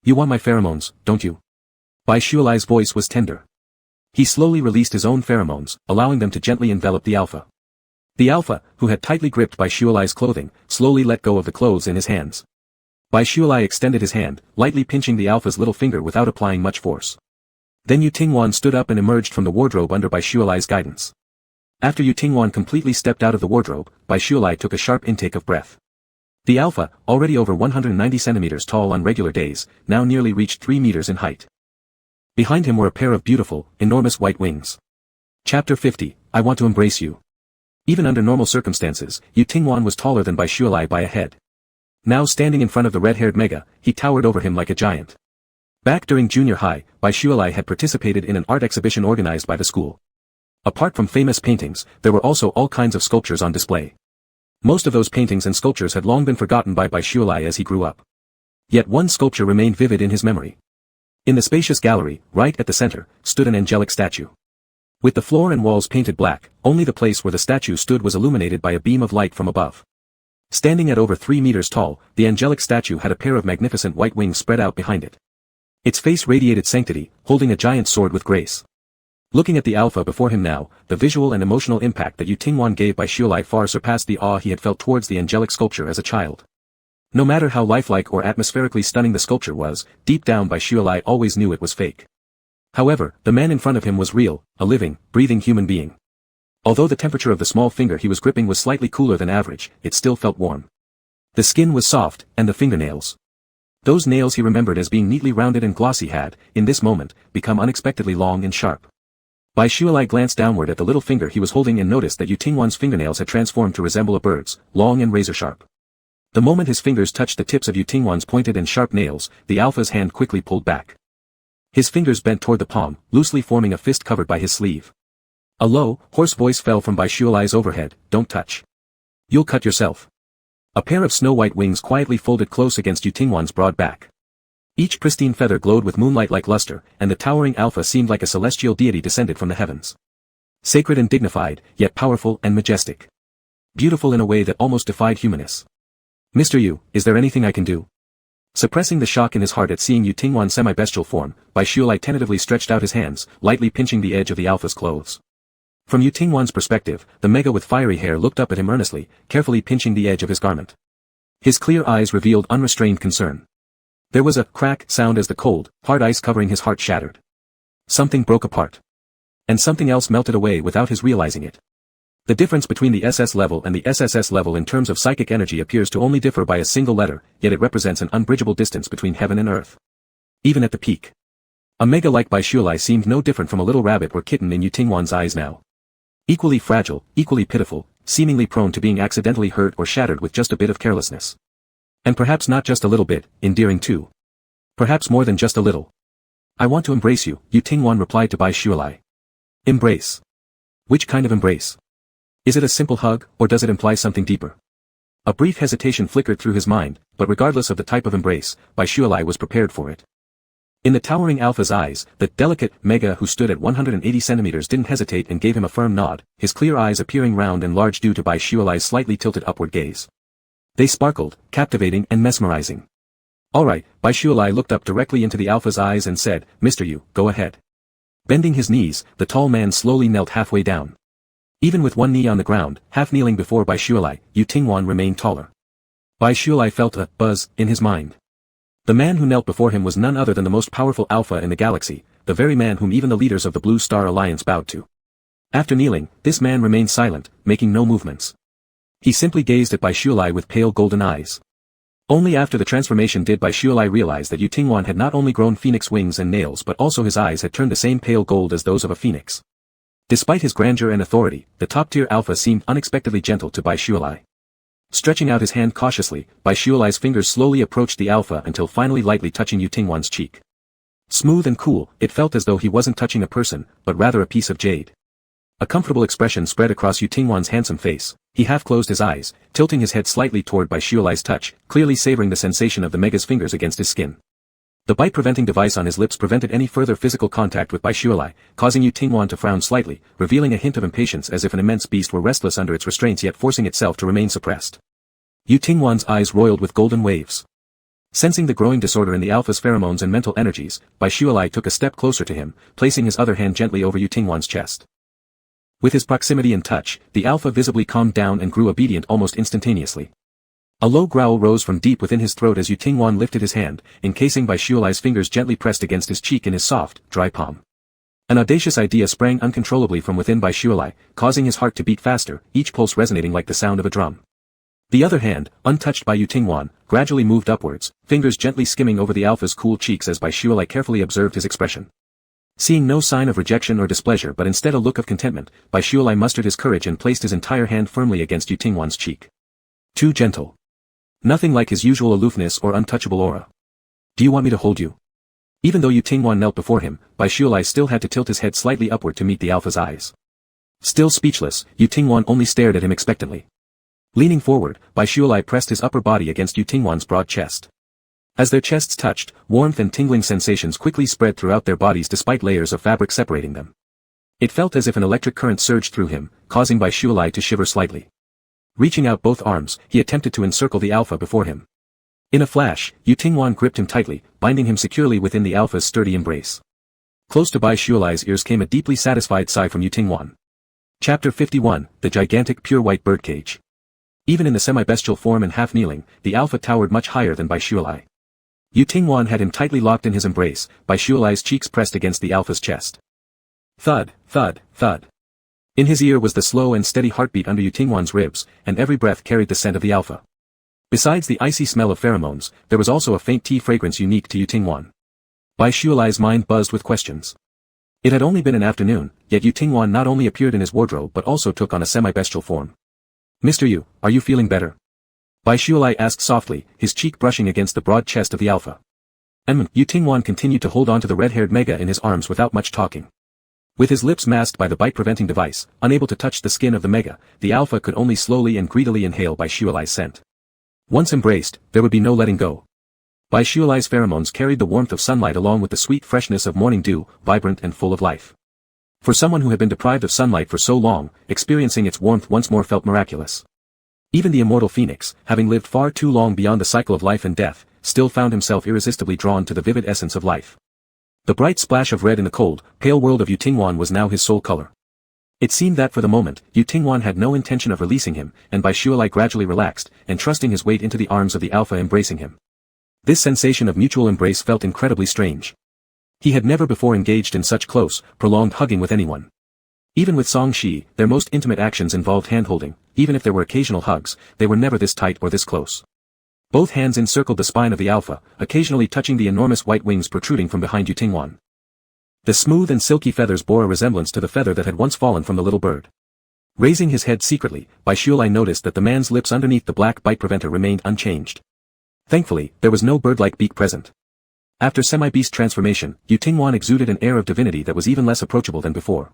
"You want my pheromones, don't you?" Baishualai's voice was tender. He slowly released his own pheromones, allowing them to gently envelop the alpha. The alpha, who had tightly gripped Baishualai's clothing, slowly let go of the clothes in his hands. Baishualai extended his hand, lightly pinching the alpha's little finger without applying much force. Then Yu Tingwan stood up and emerged from the wardrobe under Baishualai's guidance. After Yu Tingwan completely stepped out of the wardrobe, Baishualai took a sharp intake of breath. The alpha, already over 190 centimeters tall on regular days, now nearly reached 3 meters in height. Behind him were a pair of beautiful, enormous white wings. Chapter 50, I Want to Embrace You. Even under normal circumstances, Yu Tingwan was taller than Baishualai by a head. Now standing in front of the red-haired mega, he towered over him like a giant. Back during junior high, Baishualai had participated in an art exhibition organized by the school. Apart from famous paintings, there were also all kinds of sculptures on display. Most of those paintings and sculptures had long been forgotten by Baishualai as he grew up. Yet one sculpture remained vivid in his memory. In the spacious gallery, right at the center, stood an angelic statue. With the floor and walls painted black, only the place where the statue stood was illuminated by a beam of light from above. Standing at over 3 meters tall, the angelic statue had a pair of magnificent white wings spread out behind it. Its face radiated sanctity, holding a giant sword with grace. Looking at the alpha before him now, the visual and emotional impact that Yu Tingwan gave Baishualai far surpassed the awe he had felt towards the angelic sculpture as a child. No matter how lifelike or atmospherically stunning the sculpture was, deep down Baishualai always knew it was fake. However, the man in front of him was real, a living, breathing human being. Although the temperature of the small finger he was gripping was slightly cooler than average, it still felt warm. The skin was soft, and the fingernails. Those nails he remembered as being neatly rounded and glossy had, in this moment, become unexpectedly long and sharp. Baishualai glanced downward at the little finger he was holding and noticed that Yu Tingwan's fingernails had transformed to resemble a bird's, long and razor-sharp. The moment his fingers touched the tips of Yu Tingwan's pointed and sharp nails, the alpha's hand quickly pulled back. His fingers bent toward the palm, loosely forming a fist covered by his sleeve. A low, hoarse voice fell from Baishualai's overhead, "Don't touch. You'll cut yourself." A pair of snow-white wings quietly folded close against Yu Tingwan's broad back. Each pristine feather glowed with moonlight-like luster, and the towering alpha seemed like a celestial deity descended from the heavens. Sacred and dignified, yet powerful and majestic. Beautiful in a way that almost defied humanness. "Mr. Yu, is there anything I can do?" Suppressing the shock in his heart at seeing Yu Tingwan's semi-bestial form, Baishualai tentatively stretched out his hands, lightly pinching the edge of the alpha's clothes. From Yu Tingwan's perspective, the mega with fiery hair looked up at him earnestly, carefully pinching the edge of his garment. His clear eyes revealed unrestrained concern. There was a crack sound as the cold, hard ice covering his heart shattered. Something broke apart. And something else melted away without his realizing it. The difference between the SS level and the SSS level in terms of psychic energy appears to only differ by a single letter, yet it represents an unbridgeable distance between heaven and earth. Even at the peak. A mega like Baishualai seemed no different from a little rabbit or kitten in Yu Tingwan's eyes now. Equally fragile, equally pitiful, seemingly prone to being accidentally hurt or shattered with just a bit of carelessness. And perhaps not just a little bit, endearing too. Perhaps more than just a little. "I want to embrace you," Yu Tingwan replied to Baishualai. "Embrace? Which kind of embrace? Is it a simple hug, or does it imply something deeper?" A brief hesitation flickered through his mind, but regardless of the type of embrace, Baishualai was prepared for it. In the towering alpha's eyes, the delicate mega who stood at 180 centimeters didn't hesitate and gave him a firm nod, his clear eyes appearing round and large due to Baishualai's slightly tilted upward gaze. They sparkled, captivating and mesmerizing. "All right," Baishualai looked up directly into the alpha's eyes and said, "Mr. Yu, go ahead." Bending his knees, the tall man slowly knelt halfway down. Even with one knee on the ground, half kneeling before Baishualai, Yu Tingwan remained taller. Baishualai felt a buzz in his mind. The man who knelt before him was none other than the most powerful alpha in the galaxy, the very man whom even the leaders of the Blue Star Alliance bowed to. After kneeling, this man remained silent, making no movements. He simply gazed at Bai Shuilai with pale golden eyes. Only after the transformation did Bai Shuilai realize that Yu Tingwan had not only grown phoenix wings and nails but also his eyes had turned the same pale gold as those of a phoenix. Despite his grandeur and authority, the top-tier alpha seemed unexpectedly gentle to Bai Shuilai. Stretching out his hand cautiously, Bai Shuilai's fingers slowly approached the alpha until finally lightly touching Yu Tingwan's cheek. Smooth and cool, it felt as though he wasn't touching a person, but rather a piece of jade. A comfortable expression spread across Yu Tingwan's handsome face. He half closed his eyes, tilting his head slightly toward Bai Shuilai's touch, clearly savoring the sensation of the Mega's fingers against his skin. The bite-preventing device on his lips prevented any further physical contact with Bai Shuilai, causing Yu Tingwan to frown slightly, revealing a hint of impatience as if an immense beast were restless under its restraints yet forcing itself to remain suppressed. Yu Tingwan's eyes roiled with golden waves. Sensing the growing disorder in the alpha's pheromones and mental energies, Bai Shuilai took a step closer to him, placing his other hand gently over Yu Tingwan's chest. With his proximity and touch, the alpha visibly calmed down and grew obedient almost instantaneously. A low growl rose from deep within his throat as Yu Tingwan lifted his hand, encasing Bai Shuilai's fingers gently pressed against his cheek in his soft, dry palm. An audacious idea sprang uncontrollably from within Bai Shuilai, causing his heart to beat faster, each pulse resonating like the sound of a drum. The other hand, untouched by Yu Tingwan, gradually moved upwards, fingers gently skimming over the alpha's cool cheeks as Bai Shuilai carefully observed his expression. Seeing no sign of rejection or displeasure but instead a look of contentment, Bai Shuilai mustered his courage and placed his entire hand firmly against Yu Tingwan's cheek. Too gentle. Nothing like his usual aloofness or untouchable aura. Do you want me to hold you? Even though Yu Tingwan knelt before him, Bai Shuilai still had to tilt his head slightly upward to meet the alpha's eyes. Still speechless, Yu Tingwan only stared at him expectantly. Leaning forward, Bai Shuilai pressed his upper body against Yu Tingwan's broad chest. As their chests touched, warmth and tingling sensations quickly spread throughout their bodies despite layers of fabric separating them. It felt as if an electric current surged through him, causing Bai Shuilai to shiver slightly. Reaching out both arms, he attempted to encircle the alpha before him. In a flash, Yu Tingwan gripped him tightly, binding him securely within the alpha's sturdy embrace. Close to Bai Shuilai's ears came a deeply satisfied sigh from Yu Tingwan. Chapter 51, The Gigantic Pure White Birdcage. Even in the semi-bestial form and half-kneeling, the alpha towered much higher than Bai Shuilai. Yu Tingwan had him tightly locked in his embrace, Bai Shuilai's cheeks pressed against the alpha's chest. Thud, thud, thud. In his ear was the slow and steady heartbeat under Yu Tingwan's ribs, and every breath carried the scent of the alpha. Besides the icy smell of pheromones, there was also a faint tea fragrance unique to Yu Tingwan. Bai Shuilai's mind buzzed with questions. It had only been an afternoon, yet Yu Tingwan not only appeared in his wardrobe but also took on a semi-bestial form. Mr. Yu, are you feeling better? Bai Shuilai asked softly, his cheek brushing against the broad chest of the alpha. Yu Tingwan continued to hold on to the red-haired Mega in his arms without much talking. With his lips masked by the bite-preventing device, unable to touch the skin of the Mega, the alpha could only slowly and greedily inhale Bai Shuilai's scent. Once embraced, there would be no letting go. Bai Shuilai's pheromones carried the warmth of sunlight along with the sweet freshness of morning dew, vibrant and full of life. For someone who had been deprived of sunlight for so long, experiencing its warmth once more felt miraculous. Even the immortal phoenix, having lived far too long beyond the cycle of life and death, still found himself irresistibly drawn to the vivid essence of life. The bright splash of red in the cold, pale world of Yu Tingwan was now his sole color. It seemed that for the moment, Yu Tingwan had no intention of releasing him, and Bai Shuilai gradually relaxed, entrusting his weight into the arms of the alpha embracing him. This sensation of mutual embrace felt incredibly strange. He had never before engaged in such close, prolonged hugging with anyone. Even with Song Shi, their most intimate actions involved hand-holding. Even if there were occasional hugs, they were never this tight or this close. Both hands encircled the spine of the alpha, occasionally touching the enormous white wings protruding from behind Yu Tingwan. The smooth and silky feathers bore a resemblance to the feather that had once fallen from the little bird. Raising his head secretly, Bai Shuilai noticed that the man's lips underneath the black bite preventer remained unchanged. Thankfully, there was no bird-like beak present. After semi-beast transformation, Yu Tingwan exuded an air of divinity that was even less approachable than before.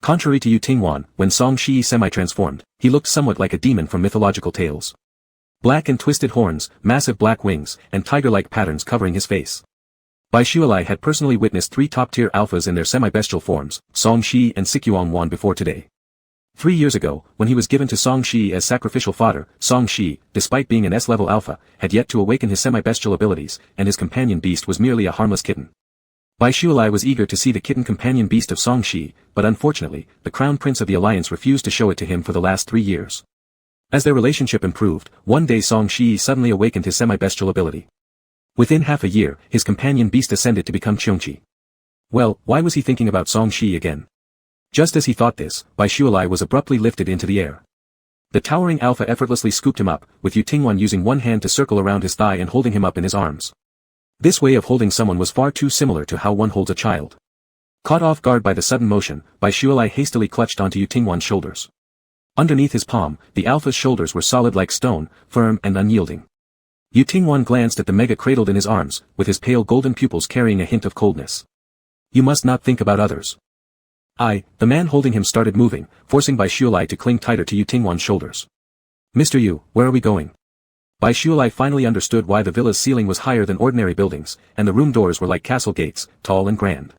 Contrary to Yu Tingwan, when Song Shi semi-transformed, he looked somewhat like a demon from mythological tales. Black and twisted horns, massive black wings, and tiger-like patterns covering his face. Bai Shuilai had personally witnessed 3 top-tier alphas in their semi-bestial forms, Song Shi and Sikyuang Wan before today. 3 years ago, when he was given to Song Shi as sacrificial fodder, Song Shi, despite being an S-level alpha, had yet to awaken his semi-bestial abilities, and his companion beast was merely a harmless kitten. Bai Shuilai was eager to see the kitten companion beast of Song Shi, but unfortunately, the crown prince of the alliance refused to show it to him for the last 3 years. As their relationship improved, one day Song Shi suddenly awakened his semi-bestial ability. Within half a year, his companion beast ascended to become Cheongqi. Well, why was he thinking about Song Shi again? Just as he thought this, Bai Shuilai was abruptly lifted into the air. The towering alpha effortlessly scooped him up, with Yutingwan using one hand to circle around his thigh and holding him up in his arms. This way of holding someone was far too similar to how one holds a child. Caught off guard by the sudden motion, Baishualai hastily clutched onto Yutingwan's shoulders. Underneath his palm, the alpha's shoulders were solid like stone, firm and unyielding. Yutingwan glanced at the mega cradled in his arms, with his pale golden pupils carrying a hint of coldness. You must not think about others. The man holding him started moving, forcing Baishualai to cling tighter to Yutingwan's shoulders. Mr. Yu, where are we going? Baishualai finally understood why the villa's ceiling was higher than ordinary buildings, and the room doors were like castle gates, tall and grand.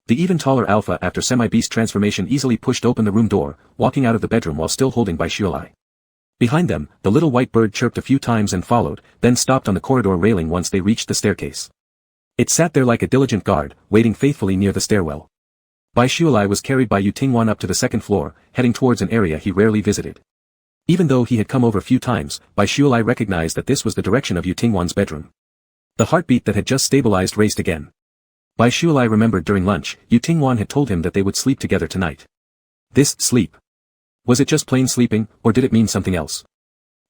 The even taller alpha after semi-beast transformation easily pushed open the room door, walking out of the bedroom while still holding Baishualai. Behind them, the little white bird chirped a few times and followed, then stopped on the corridor railing once they reached the staircase. It sat there like a diligent guard, waiting faithfully near the stairwell. Baishualai was carried by Yutingwan up to the second floor, heading towards an area he rarely visited. Even though he had come over few times, Baishualai recognized that this was the direction of Yutingwan's bedroom. The heartbeat that had just stabilized raced again. Baishualai remembered during lunch, Yutingwan had told him that they would sleep together tonight. This sleep. Was it just plain sleeping, or did it mean something else?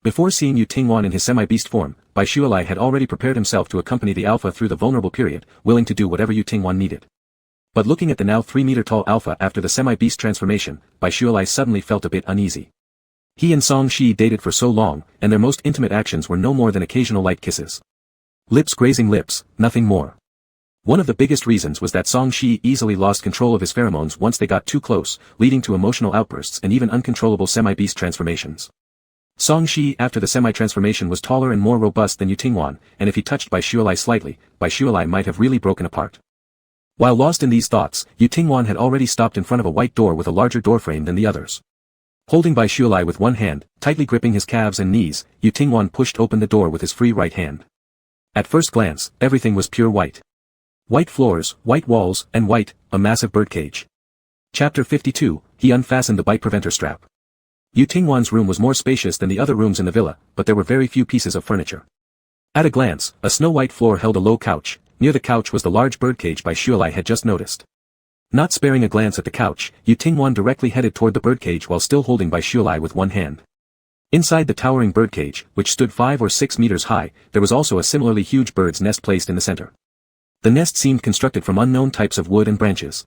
Before seeing Yutingwan in his semi-beast form, Baishualai had already prepared himself to accompany the alpha through the vulnerable period, willing to do whatever Yutingwan needed. But looking at the now 3-meter-tall alpha after the semi-beast transformation, Baishualai suddenly felt a bit uneasy. He and Song Shi dated for so long, and their most intimate actions were no more than occasional light kisses. Lips grazing lips, nothing more. One of the biggest reasons was that Song Shi easily lost control of his pheromones once they got too close, leading to emotional outbursts and even uncontrollable semi-beast transformations. Song Shi after the semi-transformation was taller and more robust than Yutingwan, and if he touched Baishualai slightly, Baishualai might have really broken apart. While lost in these thoughts, Yutingwan had already stopped in front of a white door with a larger doorframe than the others. Holding Baishualai with one hand, tightly gripping his calves and knees, Yutingwan pushed open the door with his free right hand. At first glance, everything was pure white. White floors, white walls, and a massive birdcage. Chapter 52, he unfastened the bite preventer strap. Yutingwan's room was more spacious than the other rooms in the villa, but there were very few pieces of furniture. At a glance, a snow-white floor held a low couch. Near the couch was the large birdcage Baishualai had just noticed. Not sparing a glance at the couch, Yutingwan directly headed toward the birdcage while still holding Baishualai with one hand. Inside the towering birdcage, which stood 5 or 6 meters high, there was also a similarly huge bird's nest placed in the center. The nest seemed constructed from unknown types of wood and branches.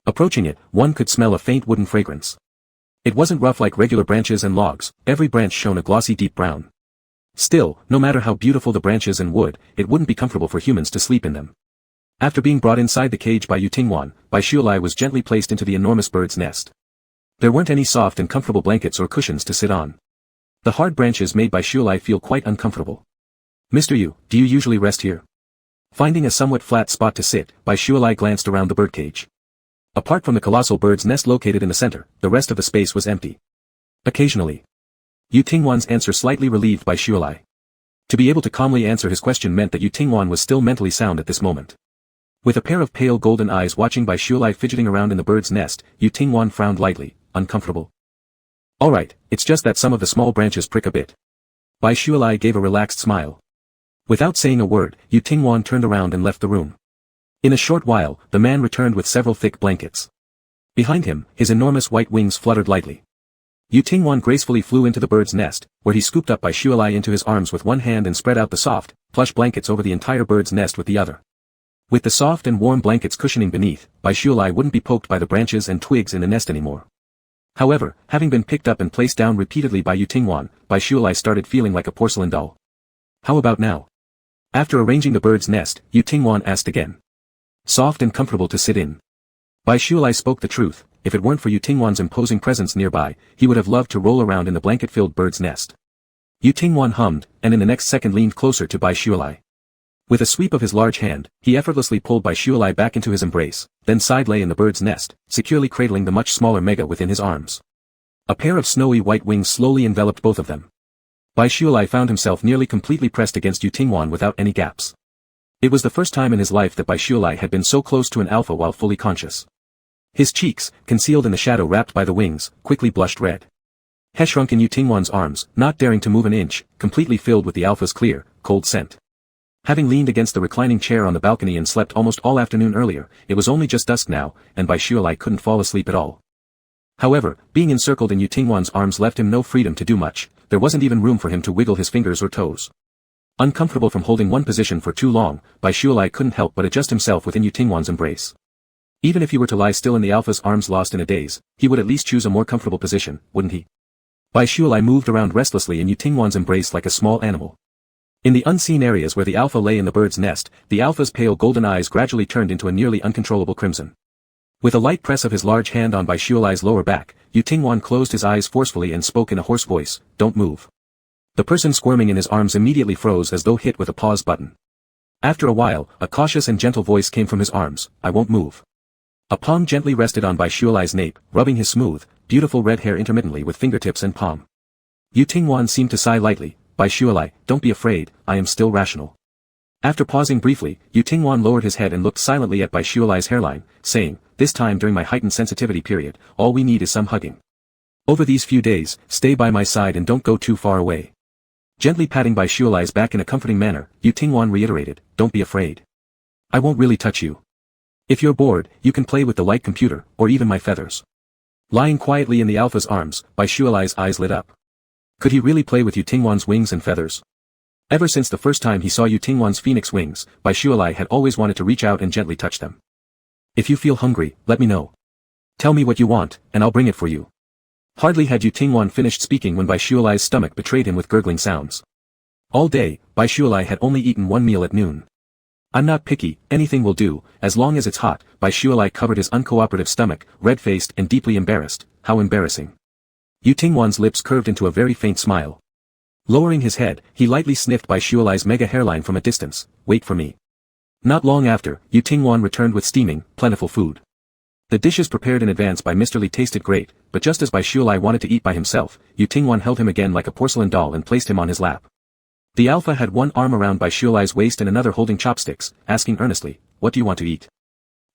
Approaching it, one could smell a faint wooden fragrance. It wasn't rough like regular branches and logs, every branch shone a glossy deep brown. Still, no matter how beautiful the branches and wood, it wouldn't be comfortable for humans to sleep in them. After being brought inside the cage by Yutingwan, Baishualai was gently placed into the enormous bird's nest. There weren't any soft and comfortable blankets or cushions to sit on. The hard branches made Baishualai feel quite uncomfortable. Mr. Yu, do you usually rest here? Finding a somewhat flat spot to sit, Baishualai glanced around the birdcage. Apart from the colossal bird's nest located in the center, the rest of the space was empty. Occasionally. Yutingwan's answer slightly relieved Baishualai. To be able to calmly answer his question meant that Yutingwan was still mentally sound at this moment. With a pair of pale golden eyes watching Baishualai fidgeting around in the bird's nest, Yutingwan frowned lightly, uncomfortable. Alright, it's just that some of the small branches prick a bit. Baishualai gave a relaxed smile. Without saying a word, Yutingwan turned around and left the room. In a short while, the man returned with several thick blankets. Behind him, his enormous white wings fluttered lightly. Yutingwan gracefully flew into the bird's nest, where he scooped up Baishualai into his arms with one hand and spread out the soft, plush blankets over the entire bird's nest with the other. With the soft and warm blankets cushioning beneath, Baishualai wouldn't be poked by the branches and twigs in the nest anymore. However, having been picked up and placed down repeatedly by Yutingwan, Baishualai started feeling like a porcelain doll. How about now? After arranging the bird's nest, Yutingwan asked again. Soft and comfortable to sit in. Baishualai spoke the truth. If it weren't for Yutingwan's imposing presence nearby, he would have loved to roll around in the blanket-filled bird's nest. Yutingwan hummed, and in the next second leaned closer to Baishualai. With a sweep of his large hand, he effortlessly pulled Baishualai back into his embrace, then side-lay in the bird's nest, securely cradling the much smaller Mega within his arms. A pair of snowy white wings slowly enveloped both of them. Baishualai found himself nearly completely pressed against Yutingwan without any gaps. It was the first time in his life that Baishualai had been so close to an alpha while fully conscious. His cheeks, concealed in the shadow wrapped by the wings, quickly blushed red. He shrunk in Yutingwan's arms, not daring to move an inch, completely filled with the alpha's clear, cold scent. Having leaned against the reclining chair on the balcony and slept almost all afternoon earlier, it was only just dusk now, and Baishualai couldn't fall asleep at all. However, being encircled in Yu Tingwan's arms left him no freedom to do much, there wasn't even room for him to wiggle his fingers or toes. Uncomfortable from holding one position for too long, Bai Shualai couldn't help but adjust himself within Yu Tingwan's embrace. Even if he were to lie still in the alpha's arms lost in a daze, he would at least choose a more comfortable position, wouldn't he? Bai Shualai moved around restlessly in Yu Tingwan's embrace like a small animal. In the unseen areas where the alpha lay in the bird's nest, the alpha's pale golden eyes gradually turned into a nearly uncontrollable crimson. With a light press of his large hand on Bai Shualai's lower back, Yu Tingwan closed his eyes forcefully and spoke in a hoarse voice, "Don't move." The person squirming in his arms immediately froze as though hit with a pause button. After a while, a cautious and gentle voice came from his arms, "I won't move." A palm gently rested on Bai Shualai's nape, rubbing his smooth, beautiful red hair intermittently with fingertips and palm. Yu Tingwan seemed to sigh lightly, "Bai Shualai, don't be afraid, I am still rational." After pausing briefly, Yu Tingwan lowered his head and looked silently at Bai Shualai's hairline, saying, "This time during my heightened sensitivity period, all we need is some hugging. Over these few days, stay by my side and don't go too far away." Gently patting Bai Shualai's back in a comforting manner, Yu Tingwan reiterated, "Don't be afraid. I won't really touch you. If you're bored, you can play with the light computer, or even my feathers." Lying quietly in the alpha's arms, Bai Shualai's eyes lit up. Could he really play with Yu Tingwan's wings and feathers? Ever since the first time he saw Yu Tingwan's phoenix wings, Bai Shualai had always wanted to reach out and gently touch them. "If you feel hungry, let me know. Tell me what you want, and I'll bring it for you." Hardly had Yu Tingwan finished speaking when Bai Shualai's stomach betrayed him with gurgling sounds. All day, Bai Shualai had only eaten one meal at noon. "I'm not picky, anything will do, as long as it's hot." Bai Shualai covered his uncooperative stomach, red-faced and deeply embarrassed. How embarrassing. Yu Tingwan's lips curved into a very faint smile. Lowering his head, he lightly sniffed Bai Shualai's mega hairline from a distance. "Wait for me." Not long after, Yu Tingwan returned with steaming, plentiful food. The dishes prepared in advance by Mr. Li tasted great, but just as Bai Shualai wanted to eat by himself, Yu Tingwan held him again like a porcelain doll and placed him on his lap. The alpha had one arm around Bai Shualai's waist and another holding chopsticks, asking earnestly, "What do you want to eat?"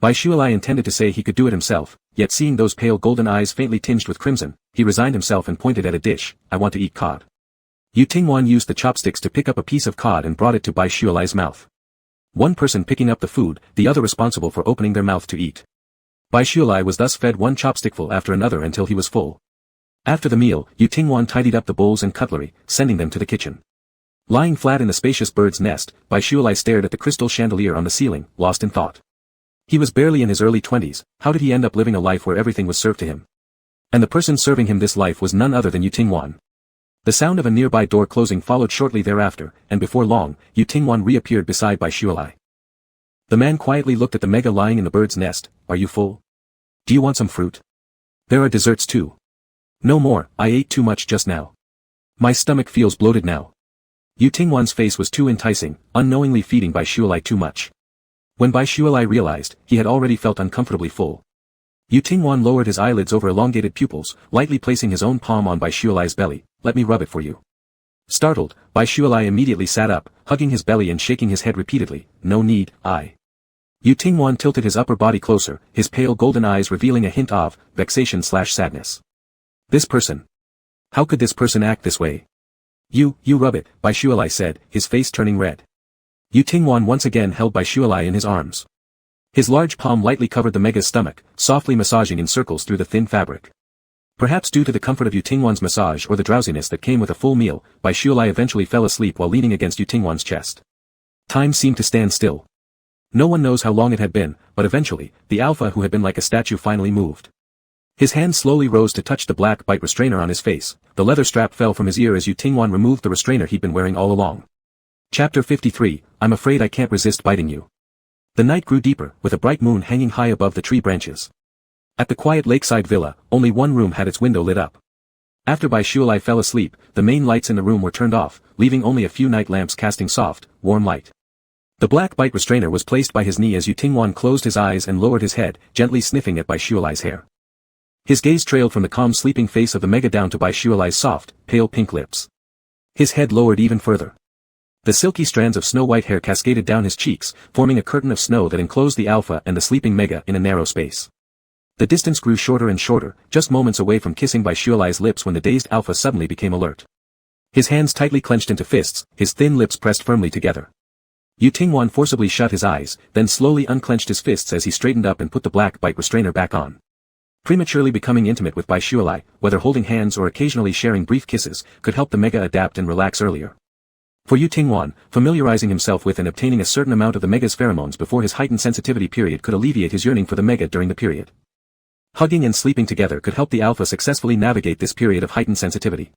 Bai Shualai intended to say he could do it himself, yet seeing those pale golden eyes faintly tinged with crimson, he resigned himself and pointed at a dish, "I want to eat cod." Yu Tingwan used the chopsticks to pick up a piece of cod and brought it to Bai Shualai's mouth. One person picking up the food, the other responsible for opening their mouth to eat. Bai Shualai was thus fed one chopstickful after another until he was full. After the meal, Yu Tingwan tidied up the bowls and cutlery, sending them to the kitchen. Lying flat in the spacious bird's nest, Bai Shualai stared at the crystal chandelier on the ceiling, lost in thought. He was barely in his early 20s, how did he end up living a life where everything was served to him? And the person serving him this life was none other than Yu Tingwan. The sound of a nearby door closing followed shortly thereafter, and before long, Yu Tingwan reappeared beside Bai Shualai. The man quietly looked at the mega lying in the bird's nest. "Are you full? Do you want some fruit? There are desserts too." "No more, I ate too much just now. My stomach feels bloated now." Yu Tingwan's face was too enticing, unknowingly feeding Bai Shualai too much. When Bai Shualai realized, he had already felt uncomfortably full. Yu Tingwan lowered his eyelids over elongated pupils, lightly placing his own palm on Bai Shualai's belly. "Let me rub it for you." Startled, Bai Shualai immediately sat up, hugging his belly and shaking his head repeatedly. "No need, I." Yu Tingwan tilted his upper body closer, his pale golden eyes revealing a hint of vexation/sadness. "This person. How could this person act this way?" You rub it," Bai Shualai said, his face turning red. Yu Tingwan once again held Bai Shualai in his arms. His large palm lightly covered the mega's stomach, softly massaging in circles through the thin fabric. Perhaps due to the comfort of Yu Tingwan's massage or the drowsiness that came with a full meal, Bai Shualai eventually fell asleep while leaning against Yu Tingwan's chest. Time seemed to stand still. No one knows how long it had been, but eventually, the alpha who had been like a statue finally moved. His hand slowly rose to touch the black bite restrainer on his face. The leather strap fell from his ear as Yu Tingwan removed the restrainer he'd been wearing all along. Chapter 53, I'm afraid I can't resist biting you. The night grew deeper, with a bright moon hanging high above the tree branches. At the quiet lakeside villa, only one room had its window lit up. After Bai Shualai fell asleep, the main lights in the room were turned off, leaving only a few night lamps casting soft, warm light. The black bite restrainer was placed by his knee as Yu Tingwan closed his eyes and lowered his head, gently sniffing at Bai Shualai's hair. His gaze trailed from the calm sleeping face of the mega down to Bai Shualai's soft, pale pink lips. His head lowered even further. The silky strands of snow-white hair cascaded down his cheeks, forming a curtain of snow that enclosed the alpha and the sleeping mega in a narrow space. The distance grew shorter and shorter, just moments away from kissing Bai Shualai's lips when the dazed alpha suddenly became alert. His hands tightly clenched into fists, his thin lips pressed firmly together. Yu Tingwan forcibly shut his eyes, then slowly unclenched his fists as he straightened up and put the black bite restrainer back on. Prematurely becoming intimate with bistioli, whether holding hands or occasionally sharing brief kisses, could help the mega adapt and relax earlier. For Yu Tingwan, familiarizing himself with and obtaining a certain amount of the mega's pheromones before his heightened sensitivity period could alleviate his yearning for the mega during the period. Hugging and sleeping together could help the alpha successfully navigate this period of heightened sensitivity.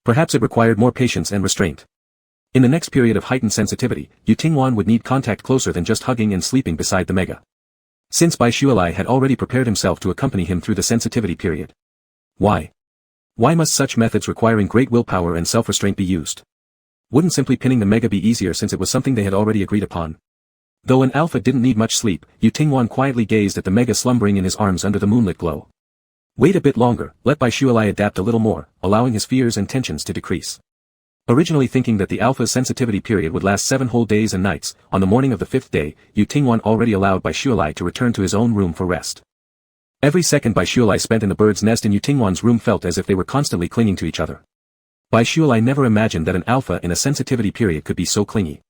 Perhaps it required more patience and restraint. In the next period of heightened sensitivity, Yu Tingwan would need contact closer than just hugging and sleeping beside the mega. Since bistioli had already prepared himself to accompany him through the sensitivity period. Why? Why must such methods requiring great willpower and self-restraint be used? Wouldn't simply pinning the mega be easier since it was something they had already agreed upon? Though an alpha didn't need much sleep, Yu Tingwan quietly gazed at the mega slumbering in his arms under the moonlit glow. Wait a bit longer, let bistioli adapt a little more, allowing his fears and tensions to decrease. Originally thinking that the alpha's sensitivity period would last 7 whole days and nights, on the morning of the 5th day, Yu Tingwan already allowed bistioli to return to his own room for rest. Every second bistioli spent in the bird's nest in Yu Tingwan's room felt as if they were constantly clinging to each other. Bistioli never imagined that an alpha in a sensitivity period could be so clingy.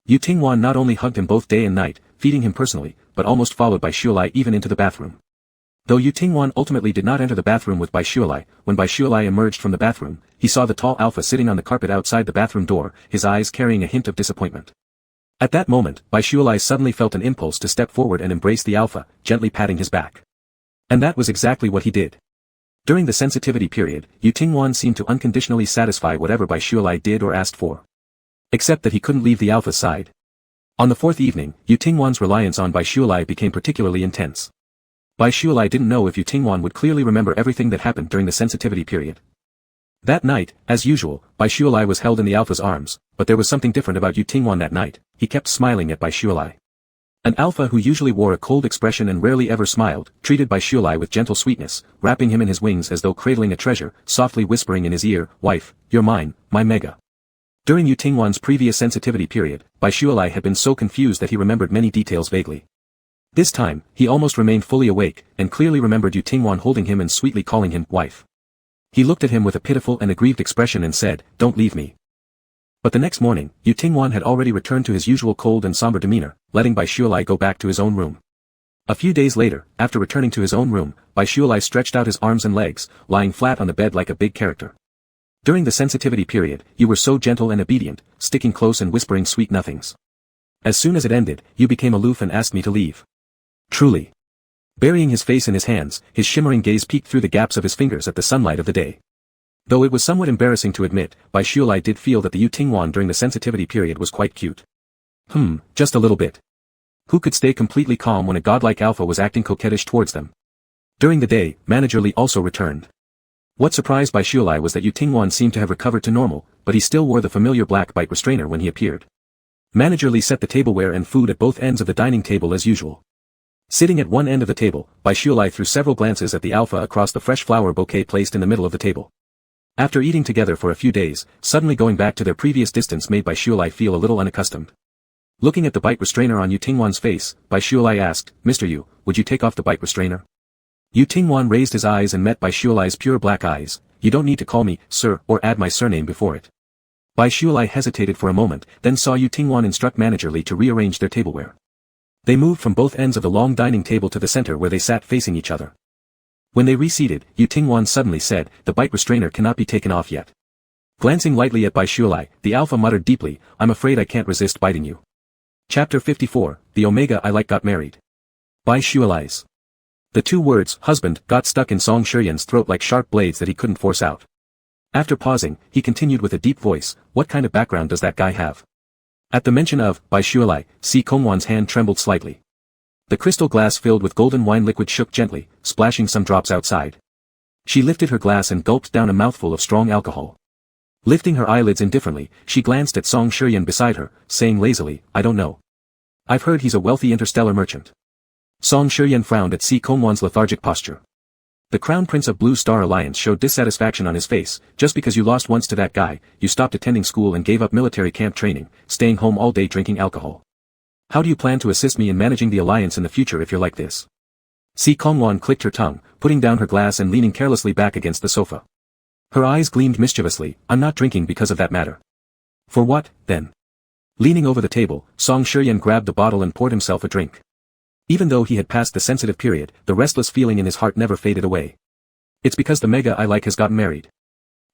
Yu Tingwan not only hugged him both day and night, feeding him personally, but almost followed bistioli even into the bathroom. Though Yu Tingwan ultimately did not enter the bathroom with bistioli, when bistioli emerged from the bathroom, he saw the tall alpha sitting on the carpet outside the bathroom door, his eyes carrying a hint of disappointment. At that moment, bistioli suddenly felt an impulse to step forward and embrace the alpha, gently patting his back. And that was exactly what he did. During the sensitivity period, Yu Tingwan seemed to unconditionally satisfy whatever bistioli did or asked for. Except that he couldn't leave the alpha's side. On the 4th evening, Yu Tingwan's reliance on bistioli became particularly intense. Bistioli didn't know if Yu Tingwan would clearly remember everything that happened during the sensitivity period. That night, as usual, bistioli was held in the alpha's arms, but there was something different about Yu Tingwan that night. He kept smiling at bistioli. An alpha who usually wore a cold expression and rarely ever smiled, treated bistioli with gentle sweetness, wrapping him in his wings as though cradling a treasure, softly whispering in his ear, "Wife, you're mine, my mega." During Yu Tingwan's previous sensitivity period, bistioli had been so confused that he remembered many details vaguely. This time, he almost remained fully awake, and clearly remembered Yu Tingwan holding him and sweetly calling him, "wife." He looked at him with a pitiful and aggrieved expression and said, "Don't leave me." But the next morning, Yu Tingwan had already returned to his usual cold and somber demeanor, letting bistioli go back to his own room. A few days later, after returning to his own room, bistioli stretched out his arms and legs, lying flat on the bed like a big character. During the sensitivity period, you were so gentle and obedient, sticking close and whispering sweet nothings. As soon as it ended, you became aloof and asked me to leave. Truly. Burying his face in his hands, his shimmering gaze peeked through the gaps of his fingers at the sunlight of the day. Though it was somewhat embarrassing to admit, bistioli did feel that the Yu Tingwan during the sensitivity period was quite cute. Just a little bit. Who could stay completely calm when a godlike alpha was acting coquettish towards them? During the day, Manager Li also returned. What surprised bistioli was that Yu Tingwan seemed to have recovered to normal, but he still wore the familiar black bite restrainer when he appeared. Manager Li set the tableware and food at both ends of the dining table as usual. Sitting at one end of the table, bistioli threw several glances at the alpha across the fresh flower bouquet placed in the middle of the table. After eating together for a few days, suddenly going back to their previous distance made bistioli feel a little unaccustomed. Looking at the bite restrainer on Yu Tingwan's face, bistioli asked, "Mr. Yu, would you take off the bite restrainer?" Yu Tingwan raised his eyes and met bistioli's pure black eyes. "You don't need to call me, sir, or add my surname before it." Bistioli hesitated for a moment, then saw Yu Tingwan instruct Manager Li to rearrange their tableware. They moved from both ends of the long dining table to the center where they sat facing each other. When they reseated, Yu Tingwan suddenly said, "The bite restrainer cannot be taken off yet." Glancing lightly at bistioli, the alpha muttered deeply, "I'm afraid I can't resist biting you." Chapter 54, The Omega I Like Got Married. Bistioli's. The two words, husband, got stuck in Song Shiyan's throat like sharp blades that he couldn't force out. After pausing, he continued with a deep voice, "What kind of background does that guy have?" At the mention of bistioli, Si Kongwan's hand trembled slightly. The crystal glass filled with golden wine liquid shook gently, splashing some drops outside. She lifted her glass and gulped down a mouthful of strong alcohol. Lifting her eyelids indifferently, she glanced at Song Shiyan beside her, saying lazily, "I don't know. I've heard he's a wealthy interstellar merchant." Song Shiyan frowned at Si Kongwan's lethargic posture. The Crown Prince of Blue Star Alliance showed dissatisfaction on his face. "Just because you lost once to that guy, you stopped attending school and gave up military camp training, staying home all day drinking alcohol. How do you plan to assist me in managing the alliance in the future if you're like this?" Si Kongwan clicked her tongue, putting down her glass and leaning carelessly back against the sofa. Her eyes gleamed mischievously. "I'm not drinking because of that matter." "For what, then?" Leaning over the table, Song Shiyan grabbed the bottle and poured himself a drink. Even though he had passed the sensitive period, the restless feeling in his heart never faded away. It's because the mega I like has gotten married.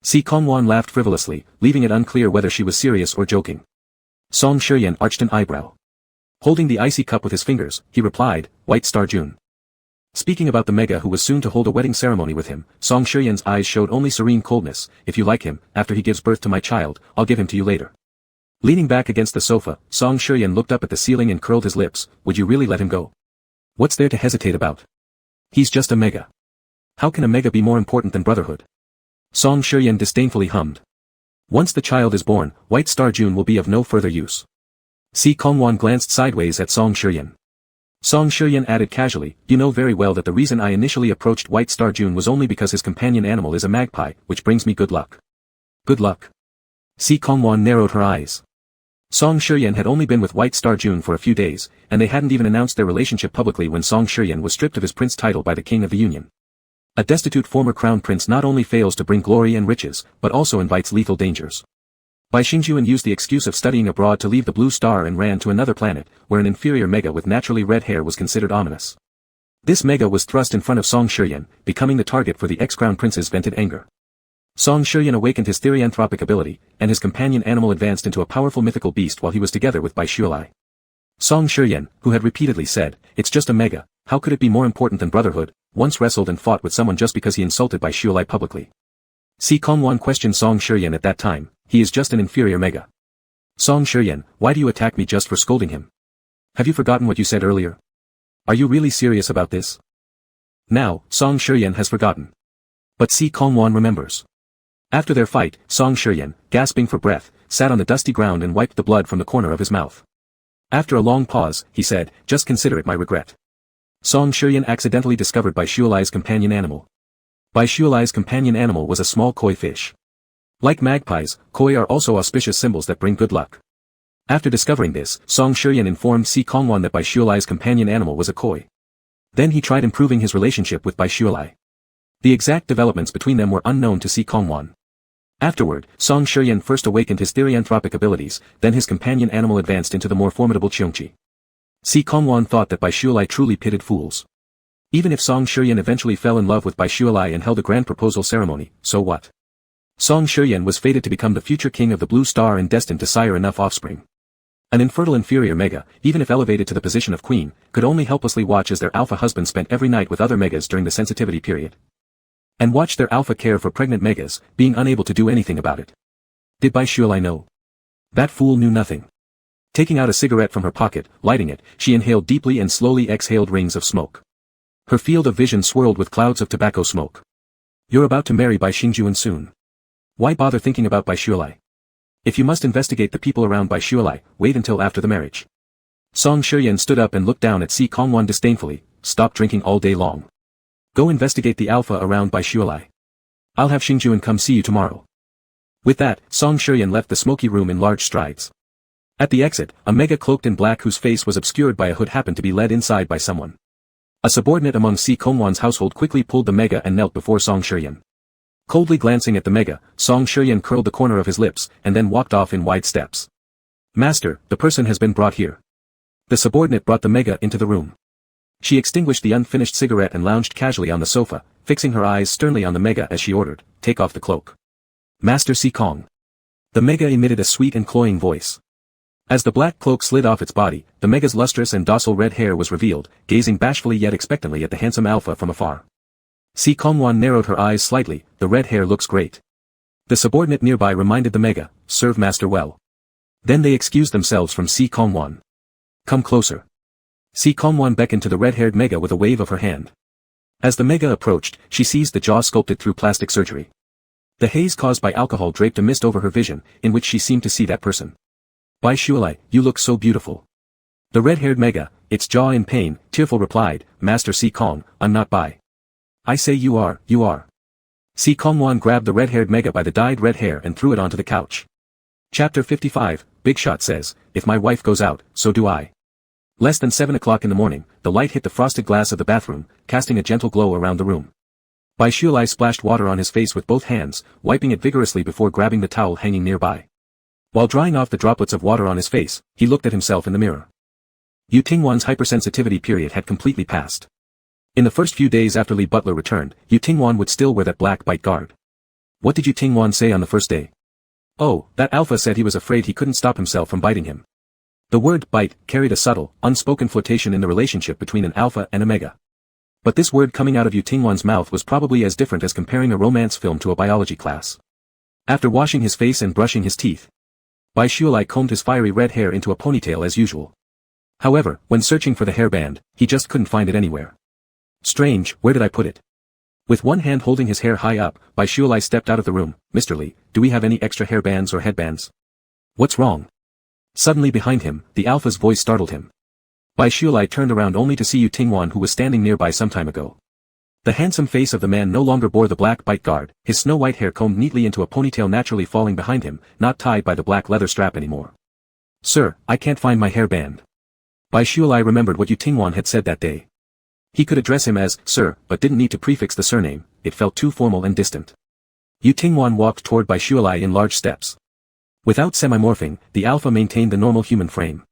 Si Kongwan laughed frivolously, leaving it unclear whether she was serious or joking. Song Shiyan arched an eyebrow. Holding the icy cup with his fingers, he replied, White Star June. Speaking about the mega who was soon to hold a wedding ceremony with him, Song Shiyan's eyes showed only serene coldness. If you like him, after he gives birth to my child, I'll give him to you later. Leaning back against the sofa, Song Shiyan looked up at the ceiling and curled his lips. Would you really let him go? What's there to hesitate about? He's just a mega. How can a mega be more important than brotherhood? Song Shiyan disdainfully hummed. Once the child is born, White Star June will be of no further use. Si Kongwan glanced sideways at Song Shiyan. Song Shiyan added casually, you know very well that the reason I initially approached White Star June was only because his companion animal is a magpie, which brings me good luck. Good luck. Si Kongwan narrowed her eyes. Song Shiyan had only been with White Star June for a few days, and they hadn't even announced their relationship publicly when Song Shiyan was stripped of his prince title by the king of the Union. A destitute former crown prince not only fails to bring glory and riches, but also invites lethal dangers. Bai Xingjuan used the excuse of studying abroad to leave the Blue Star and ran to another planet, where an inferior mega with naturally red hair was considered ominous. This mega was thrust in front of Song Shiyan, becoming the target for the ex-crown prince's vented anger. Song Shiyan awakened his therianthropic ability, and his companion animal advanced into a powerful mythical beast while he was together with Bai Shuilai. Song Shiyan, who had repeatedly said, it's just a mega, how could it be more important than brotherhood, once wrestled and fought with someone just because he insulted Bai Shuilai publicly. Si Kongwan questioned Song Shiyan at that time, he is just an inferior mega. Song Shiyan, why do you attack me just for scolding him? Have you forgotten what you said earlier? Are you really serious about this? Now, Song Shiyan has forgotten. But Si Kongwan remembers. After their fight, Song Shiyan, gasping for breath, sat on the dusty ground and wiped the blood from the corner of his mouth. After a long pause, he said, just consider it my regret. Song Shiyan accidentally discovered Bai Shuilai's companion animal. Bai Shuilai's companion animal was a small koi fish. Like magpies, koi are also auspicious symbols that bring good luck. After discovering this, Song Shiyan informed Si Kongwan that Bai Shuilai's companion animal was a koi. Then he tried improving his relationship with Bai Shuilai. The exact developments between them were unknown to Si Kongwan. Afterward, Song Shiyan first awakened his therianthropic abilities, then his companion animal advanced into the more formidable Cheongqi. Si Kongwan thought that Bai Shuilai truly pitted fools. Even if Song Shiyan eventually fell in love with Bai Shuilai and held a grand proposal ceremony, so what? Song Shiyan was fated to become the future king of the Blue Star and destined to sire enough offspring. An infertile inferior mega, even if elevated to the position of queen, could only helplessly watch as their alpha husband spent every night with other megas during the sensitivity period. And watch their alpha care for pregnant megas, being unable to do anything about it. Did Bai Shuilai know? That fool knew nothing. Taking out a cigarette from her pocket, lighting it, she inhaled deeply and slowly exhaled rings of smoke. Her field of vision swirled with clouds of tobacco smoke. You're about to marry Bai Xingjuan soon. Why bother thinking about Bai Shuilai? If you must investigate the people around Bai Shuilai, wait until after the marriage. Song Shiyan stood up and looked down at Si Kongwan disdainfully, stop drinking all day long. Go investigate the alpha around Bai Shuilai. I'll have Xingjuan come see you tomorrow. With that, Song Shiyan left the smoky room in large strides. At the exit, a mega cloaked in black whose face was obscured by a hood happened to be led inside by someone. A subordinate among Si Kongwan's household quickly pulled the mega and knelt before Song Shiyan. Coldly glancing at the mega, Song Shiyan curled the corner of his lips, and then walked off in wide steps. Master, the person has been brought here. The subordinate brought the mega into the room. She extinguished the unfinished cigarette and lounged casually on the sofa, fixing her eyes sternly on the mega as she ordered, take off the cloak. Master Si Kong. The mega emitted a sweet and cloying voice. As the black cloak slid off its body, the mega's lustrous and docile red hair was revealed, gazing bashfully yet expectantly at the handsome alpha from afar. Si Kongwan narrowed her eyes slightly, the red hair looks great. The subordinate nearby reminded the mega, serve master well. Then they excused themselves from Si Kongwan. Come closer. Si Kongwan beckoned to the red-haired mega with a wave of her hand. As the mega approached, she seized the jaw sculpted through plastic surgery. The haze caused by alcohol draped a mist over her vision, in which she seemed to see that person. Bai Shuilai, you look so beautiful. The red-haired mega, its jaw in pain, tearful replied, Master Si Kong, I'm not Bai. I say you are. Si Kongwan grabbed the red-haired mega by the dyed red hair and threw it onto the couch. Chapter 55, Big Shot says, if my wife goes out, so do I. Less than 7 o'clock in the morning, the light hit the frosted glass of the bathroom, casting a gentle glow around the room. Bai Shuilai splashed water on his face with both hands, wiping it vigorously before grabbing the towel hanging nearby. While drying off the droplets of water on his face, he looked at himself in the mirror. Yu Tingwan's hypersensitivity period had completely passed. In the first few days after Li Butler returned, Yu Tingwan would still wear that black bite guard. What did Yu Tingwan say on the first day? Oh, that alpha said he was afraid he couldn't stop himself from biting him. The word bite carried a subtle, unspoken flirtation in the relationship between an alpha and omega. But this word coming out of Yu Tingwan's mouth was probably as different as comparing a romance film to a biology class. After washing his face and brushing his teeth, Bai Shuilai combed his fiery red hair into a ponytail as usual. However, when searching for the hairband, he just couldn't find it anywhere. Strange, where did I put it? With one hand holding his hair high up, Bai Shuilai stepped out of the room. Mr. Li, do we have any extra hairbands or headbands? What's wrong? Suddenly behind him, the alpha's voice startled him. Bai Shuilai turned around only to see Yu Tingwan, who was standing nearby some time ago. The handsome face of the man no longer bore the black bite guard, his snow-white hair combed neatly into a ponytail naturally falling behind him, not tied by the black leather strap anymore. Sir, I can't find my hairband. Bai Shuilai remembered what Yu Tingwan had said that day. He could address him as sir, but didn't need to prefix the surname, it felt too formal and distant. Yu Tingwan walked toward Bai Shuilai in large steps. Without semi-morphing, the alpha maintained the normal human frame.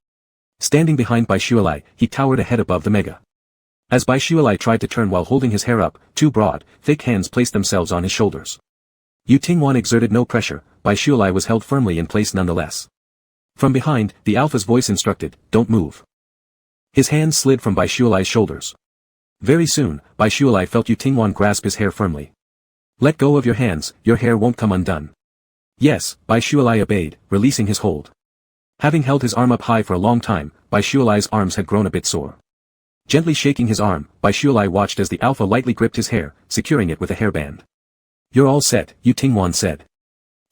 Standing behind Bai Shuilai, he towered a head above the mega. As Bai Shuilai tried to turn while holding his hair up, two broad, thick hands placed themselves on his shoulders. Yu Tingwan exerted no pressure, Bai Shuilai was held firmly in place nonetheless. From behind, the alpha's voice instructed, don't move. His hands slid from Bai Shuilai's shoulders. Very soon, Bai Shuilai felt Yu Tingwan grasp his hair firmly. Let go of your hands, your hair won't come undone. Yes, Bai Shuilai obeyed, releasing his hold. Having held his arm up high for a long time, Bai Shuilai's arms had grown a bit sore. Gently shaking his arm, Bai Shuilai watched as the alpha lightly gripped his hair, securing it with a hairband. You're all set, Yu Tingwan said.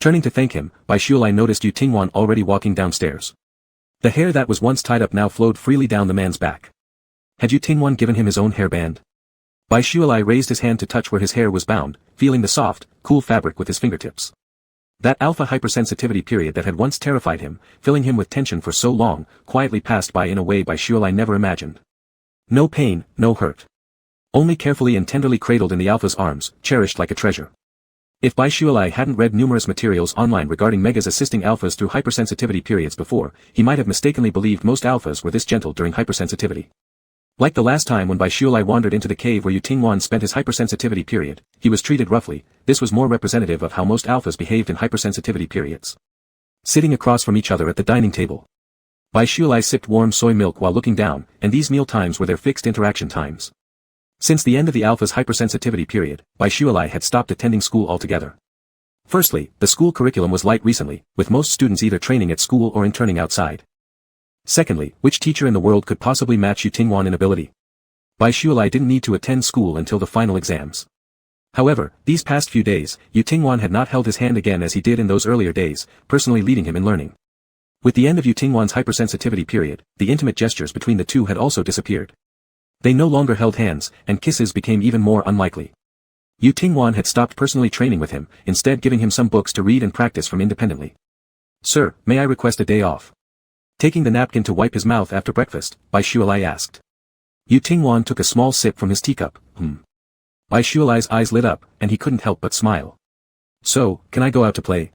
Turning to thank him, Bai Shuilai noticed Yu Tingwan already walking downstairs. The hair that was once tied up now flowed freely down the man's back. Had Yu Tingwan given him his own hairband? Bai Shuilai raised his hand to touch where his hair was bound, feeling the soft, cool fabric with his fingertips. That alpha hypersensitivity period that had once terrified him, filling him with tension for so long, quietly passed by in a way Bai Shuilai never imagined. No pain, no hurt. Only carefully and tenderly cradled in the alpha's arms, cherished like a treasure. If Bai Shuilai hadn't read numerous materials online regarding megas assisting alphas through hypersensitivity periods before, he might have mistakenly believed most alphas were this gentle during hypersensitivity. Like the last time when Bai Shuilai wandered into the cave where Yu Tingwan spent his hypersensitivity period, he was treated roughly. This was more representative of how most alphas behaved in hypersensitivity periods. Sitting across from each other at the dining table, Bai Shuilai sipped warm soy milk while looking down, and these meal times were their fixed interaction times. Since the end of the alpha's hypersensitivity period, Bai Shuilai had stopped attending school altogether. Firstly, the school curriculum was light recently, with most students either training at school or interning outside. Secondly, which teacher in the world could possibly match Yu Tingwan in ability? Bai Shuilai didn't need to attend school until the final exams. However, these past few days, Yu Tingwan had not held his hand again as he did in those earlier days, personally leading him in learning. With the end of Yu Tingwan's hypersensitivity period, the intimate gestures between the two had also disappeared. They no longer held hands, and kisses became even more unlikely. Yu Tingwan had stopped personally training with him, instead giving him some books to read and practice from independently. Sir, may I request a day off? Taking the napkin to wipe his mouth after breakfast, Bai Shuilai asked. Yu Tingwan took a small sip from his teacup. Bai Shuilai's eyes lit up, and he couldn't help but smile. So, can I go out to play?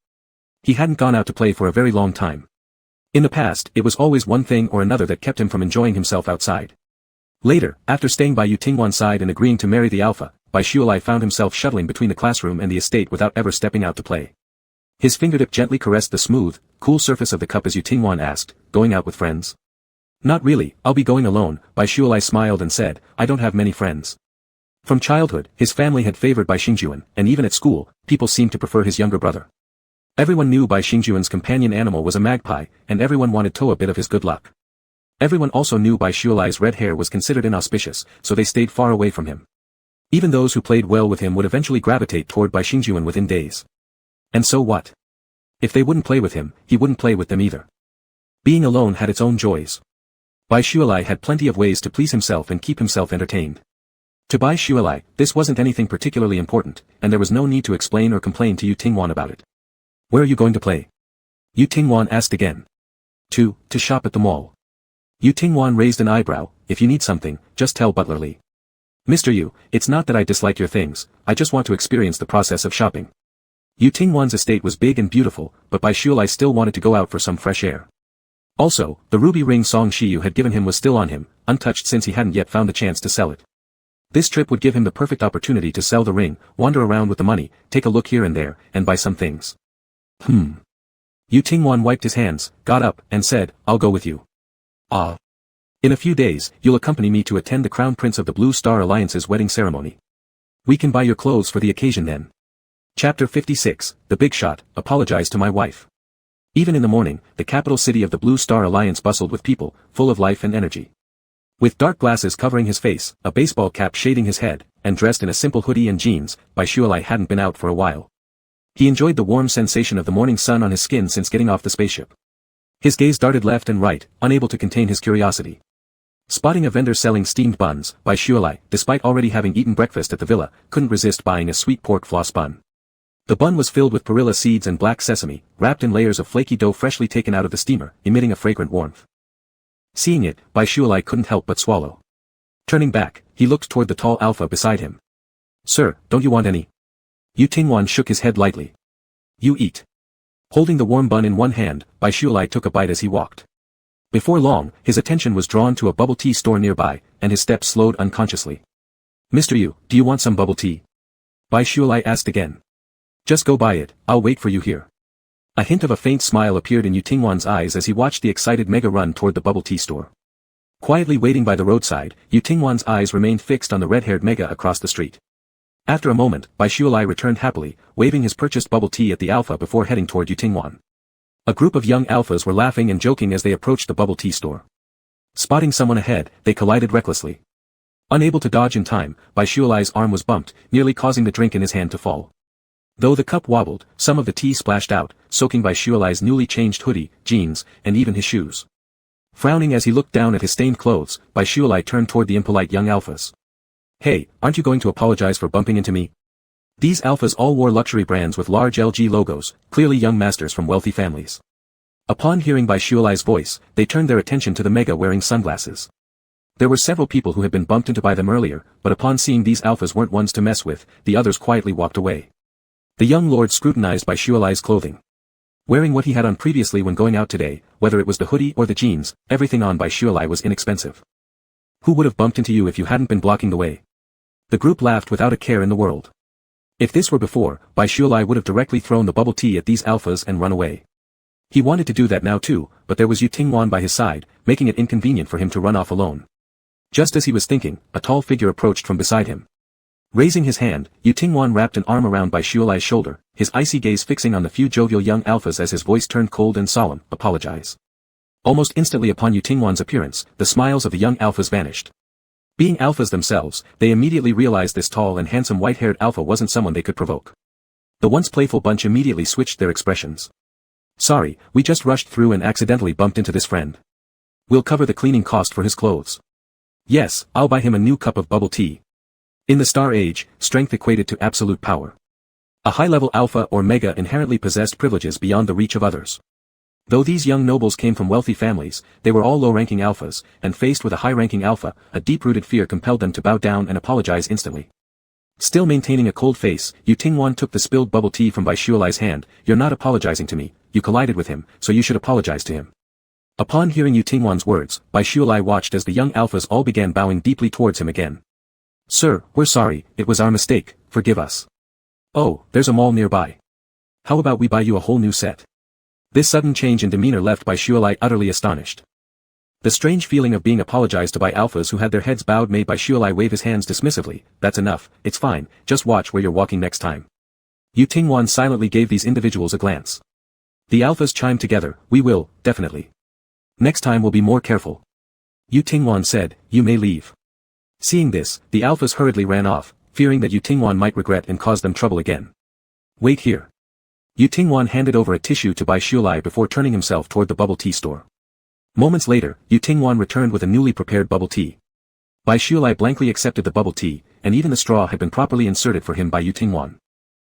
He hadn't gone out to play for a very long time. In the past, it was always one thing or another that kept him from enjoying himself outside. Later, after staying by Yu Tingwan's side and agreeing to marry the alpha, Bai Shuilai found himself shuttling between the classroom and the estate without ever stepping out to play. His fingertip gently caressed the smooth, cool surface of the cup as Yu Tingwan asked, going out with friends? Not really, I'll be going alone, Bai Shuilai smiled and said, I don't have many friends. From childhood, his family had favored Bai Xingjuan, and even at school, people seemed to prefer his younger brother. Everyone knew Bai Xingjuan's companion animal was a magpie, and everyone wanted to a bit of his good luck. Everyone also knew Bai Shuilai's red hair was considered inauspicious, so they stayed far away from him. Even those who played well with him would eventually gravitate toward Bai Xingjuan within days. And so what? If they wouldn't play with him, he wouldn't play with them either. Being alone had its own joys. Bai Shuilai had plenty of ways to please himself and keep himself entertained. To Bai Shuilai, this wasn't anything particularly important, and there was no need to explain or complain to Yu Tingwan about it. Where are you going to play? Yu Tingwan asked again. To shop at the mall. Yu Tingwan raised an eyebrow. If you need something, just tell Butler Li. Mr. Yu, it's not that I dislike your things, I just want to experience the process of shopping. Yu Tingwan's estate was big and beautiful, but Bai Shuilai still wanted to go out for some fresh air. Also, the ruby ring Song Shiyu had given him was still on him, untouched since he hadn't yet found a chance to sell it. This trip would give him the perfect opportunity to sell the ring, wander around with the money, take a look here and there, and buy some things. Yu Tingwan wiped his hands, got up, and said, I'll go with you. Ah. In a few days, you'll accompany me to attend the Crown Prince of the Blue Star Alliance's wedding ceremony. We can buy your clothes for the occasion then. Chapter 56, The Big Shot, Apologize to My Wife. Even in the morning, the capital city of the Blue Star Alliance bustled with people, full of life and energy. With dark glasses covering his face, a baseball cap shading his head, and dressed in a simple hoodie and jeans, Bai Shualai hadn't been out for a while. He enjoyed the warm sensation of the morning sun on his skin since getting off the spaceship. His gaze darted left and right, unable to contain his curiosity. Spotting a vendor selling steamed buns, Bai Shualai, despite already having eaten breakfast at the villa, couldn't resist buying a sweet pork floss bun. The bun was filled with perilla seeds and black sesame, wrapped in layers of flaky dough freshly taken out of the steamer, emitting a fragrant warmth. Seeing it, Bai Shualai couldn't help but swallow. Turning back, he looked toward the tall alpha beside him. Sir, don't you want any? Yu Tingwan shook his head lightly. You eat. Holding the warm bun in one hand, Bai Shualai took a bite as he walked. Before long, his attention was drawn to a bubble tea store nearby, and his steps slowed unconsciously. Mr. Yu, do you want some bubble tea? Bai Shualai asked again. Just go buy it, I'll wait for you here. A hint of a faint smile appeared in Yu Tingwan's eyes as he watched the excited Mega run toward the bubble tea store. Quietly waiting by the roadside, Yu Tingwan's eyes remained fixed on the red-haired Mega across the street. After a moment, Bai Shualai returned happily, waving his purchased bubble tea at the alpha before heading toward Yu Tingwan. A group of young alphas were laughing and joking as they approached the bubble tea store. Spotting someone ahead, they collided recklessly. Unable to dodge in time, Bai Shualai's arm was bumped, nearly causing the drink in his hand to fall. Though the cup wobbled, some of the tea splashed out, soaking Bai Shualai's newly changed hoodie, jeans, and even his shoes. Frowning as he looked down at his stained clothes, Bai Shualai turned toward the impolite young alphas. Hey, aren't you going to apologize for bumping into me? These alphas all wore luxury brands with large LG logos, clearly young masters from wealthy families. Upon hearing Bai Shualai's voice, they turned their attention to the Mega wearing sunglasses. There were several people who had been bumped into by them earlier, but upon seeing these alphas weren't ones to mess with, the others quietly walked away. The young lord scrutinized Bai Shualai's clothing. Wearing what he had on previously when going out today, whether it was the hoodie or the jeans, everything on Bai Shualai was inexpensive. Who would have bumped into you if you hadn't been blocking the way? The group laughed without a care in the world. If this were before, Bai Shualai would have directly thrown the bubble tea at these alphas and run away. He wanted to do that now too, but there was Yu Tingwan by his side, making it inconvenient for him to run off alone. Just as he was thinking, a tall figure approached from beside him. Raising his hand, Yu Tingwan wrapped an arm around Bai Shualai's shoulder, his icy gaze fixing on the few jovial young alphas as his voice turned cold and solemn, apologize. Almost instantly upon Yu Tingwan's appearance, the smiles of the young alphas vanished. Being alphas themselves, they immediately realized this tall and handsome white-haired alpha wasn't someone they could provoke. The once playful bunch immediately switched their expressions. Sorry, we just rushed through and accidentally bumped into this friend. We'll cover the cleaning cost for his clothes. Yes, I'll buy him a new cup of bubble tea. In the Star Age, strength equated to absolute power. A high-level alpha or mega inherently possessed privileges beyond the reach of others. Though these young nobles came from wealthy families, they were all low-ranking alphas, and faced with a high-ranking alpha, a deep-rooted fear compelled them to bow down and apologize instantly. Still maintaining a cold face, Yu Tingwan took the spilled bubble tea from Bai Shualai's hand. You're not apologizing to me, you collided with him, so you should apologize to him. Upon hearing Yu Tingwan's words, Bai Shualai watched as the young alphas all began bowing deeply towards him again. Sir, we're sorry, it was our mistake, forgive us. Oh, there's a mall nearby. How about we buy you a whole new set? This sudden change in demeanor left Bai Shualai utterly astonished. The strange feeling of being apologized to by alphas who had their heads bowed made Bai Shualai wave his hands dismissively. That's enough, it's fine, just watch where you're walking next time. Yu Tingwan silently gave these individuals a glance. The alphas chimed together, we will, definitely. Next time we'll be more careful. Yu Tingwan said, you may leave. Seeing this, the alphas hurriedly ran off, fearing that Yu Tingwan might regret and cause them trouble again. Wait here. Yu Tingwan handed over a tissue to Bai Shualai before turning himself toward the bubble tea store. Moments later, Yu Tingwan returned with a newly prepared bubble tea. Bai Shualai blankly accepted the bubble tea, and even the straw had been properly inserted for him by Yu Tingwan.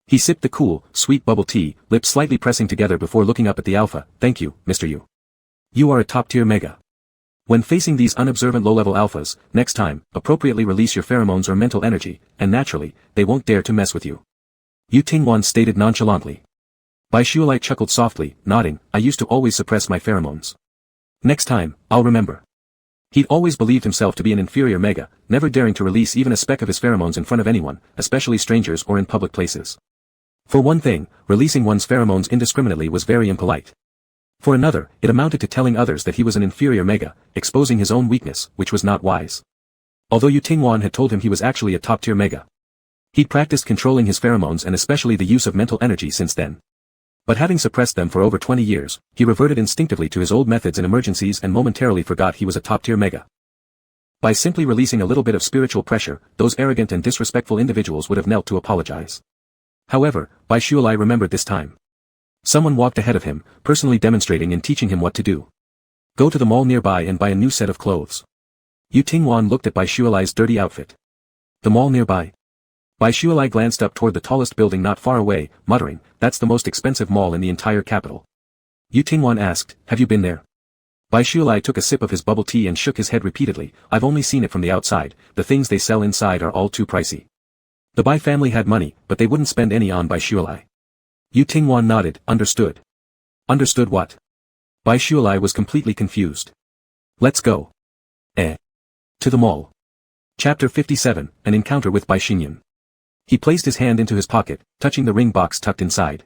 He sipped the cool, sweet bubble tea, lips slightly pressing together before looking up at the alpha. Thank you, Mr. Yu. You are a top-tier mega. When facing these unobservant low-level alphas, next time, appropriately release your pheromones or mental energy, and naturally, they won't dare to mess with you. Yu Tingwan stated nonchalantly. Bai Shualai chuckled softly, nodding, I used to always suppress my pheromones. Next time, I'll remember. He'd always believed himself to be an inferior mega, never daring to release even a speck of his pheromones in front of anyone, especially strangers or in public places. For one thing, releasing one's pheromones indiscriminately was very impolite. For another, it amounted to telling others that he was an inferior mega, exposing his own weakness, which was not wise. Although Yu Tingwan had told him he was actually a top-tier mega. He'd practiced controlling his pheromones and especially the use of mental energy since then. But having suppressed them for over 20 years, he reverted instinctively to his old methods in emergencies and momentarily forgot he was a top-tier mega. By simply releasing a little bit of spiritual pressure, those arrogant and disrespectful individuals would have knelt to apologize. However, Bai Shualai remembered this time. Someone walked ahead of him, personally demonstrating and teaching him what to do. Go to the mall nearby and buy a new set of clothes. Yu Tingwan looked at Bai Shualai's dirty outfit. The mall nearby? Bai Shualai glanced up toward the tallest building not far away, muttering, that's the most expensive mall in the entire capital. Yu Tingwan asked, have you been there? Bai Shualai took a sip of his bubble tea and shook his head repeatedly, I've only seen it from the outside, the things they sell inside are all too pricey. The Bai family had money, but they wouldn't spend any on Bai Shualai. Yu Tingwan nodded, understood. Understood what? Bai Shualai was completely confused. Let's go. To the mall. Chapter 57, An Encounter with Bai Xinyan. He placed his hand into his pocket, touching the ring box tucked inside.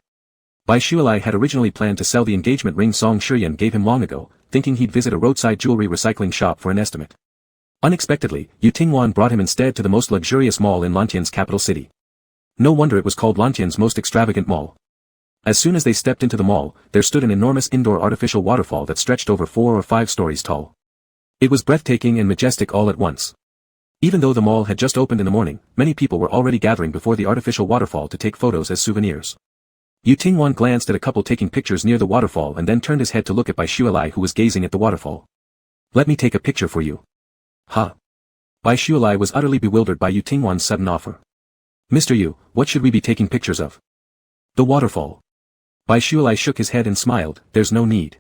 Bai Shualai had originally planned to sell the engagement ring Song Shiyan gave him long ago, thinking he'd visit a roadside jewelry recycling shop for an estimate. Unexpectedly, Yu Tingwan brought him instead to the most luxurious mall in Lantian's capital city. No wonder it was called Lantian's most extravagant mall. As soon as they stepped into the mall, there stood an enormous indoor artificial waterfall that stretched over 4 or 5 stories tall. It was breathtaking and majestic all at once. Even though the mall had just opened in the morning, many people were already gathering before the artificial waterfall to take photos as souvenirs. Yu Tingwan glanced at a couple taking pictures near the waterfall and then turned his head to look at Bai Shualai who was gazing at the waterfall. Let me take a picture for you. Huh? Bai Shualai was utterly bewildered by Yu Tingwan's sudden offer. Mr. Yu, what should we be taking pictures of? The waterfall. Bai Shualai shook his head and smiled, there's no need.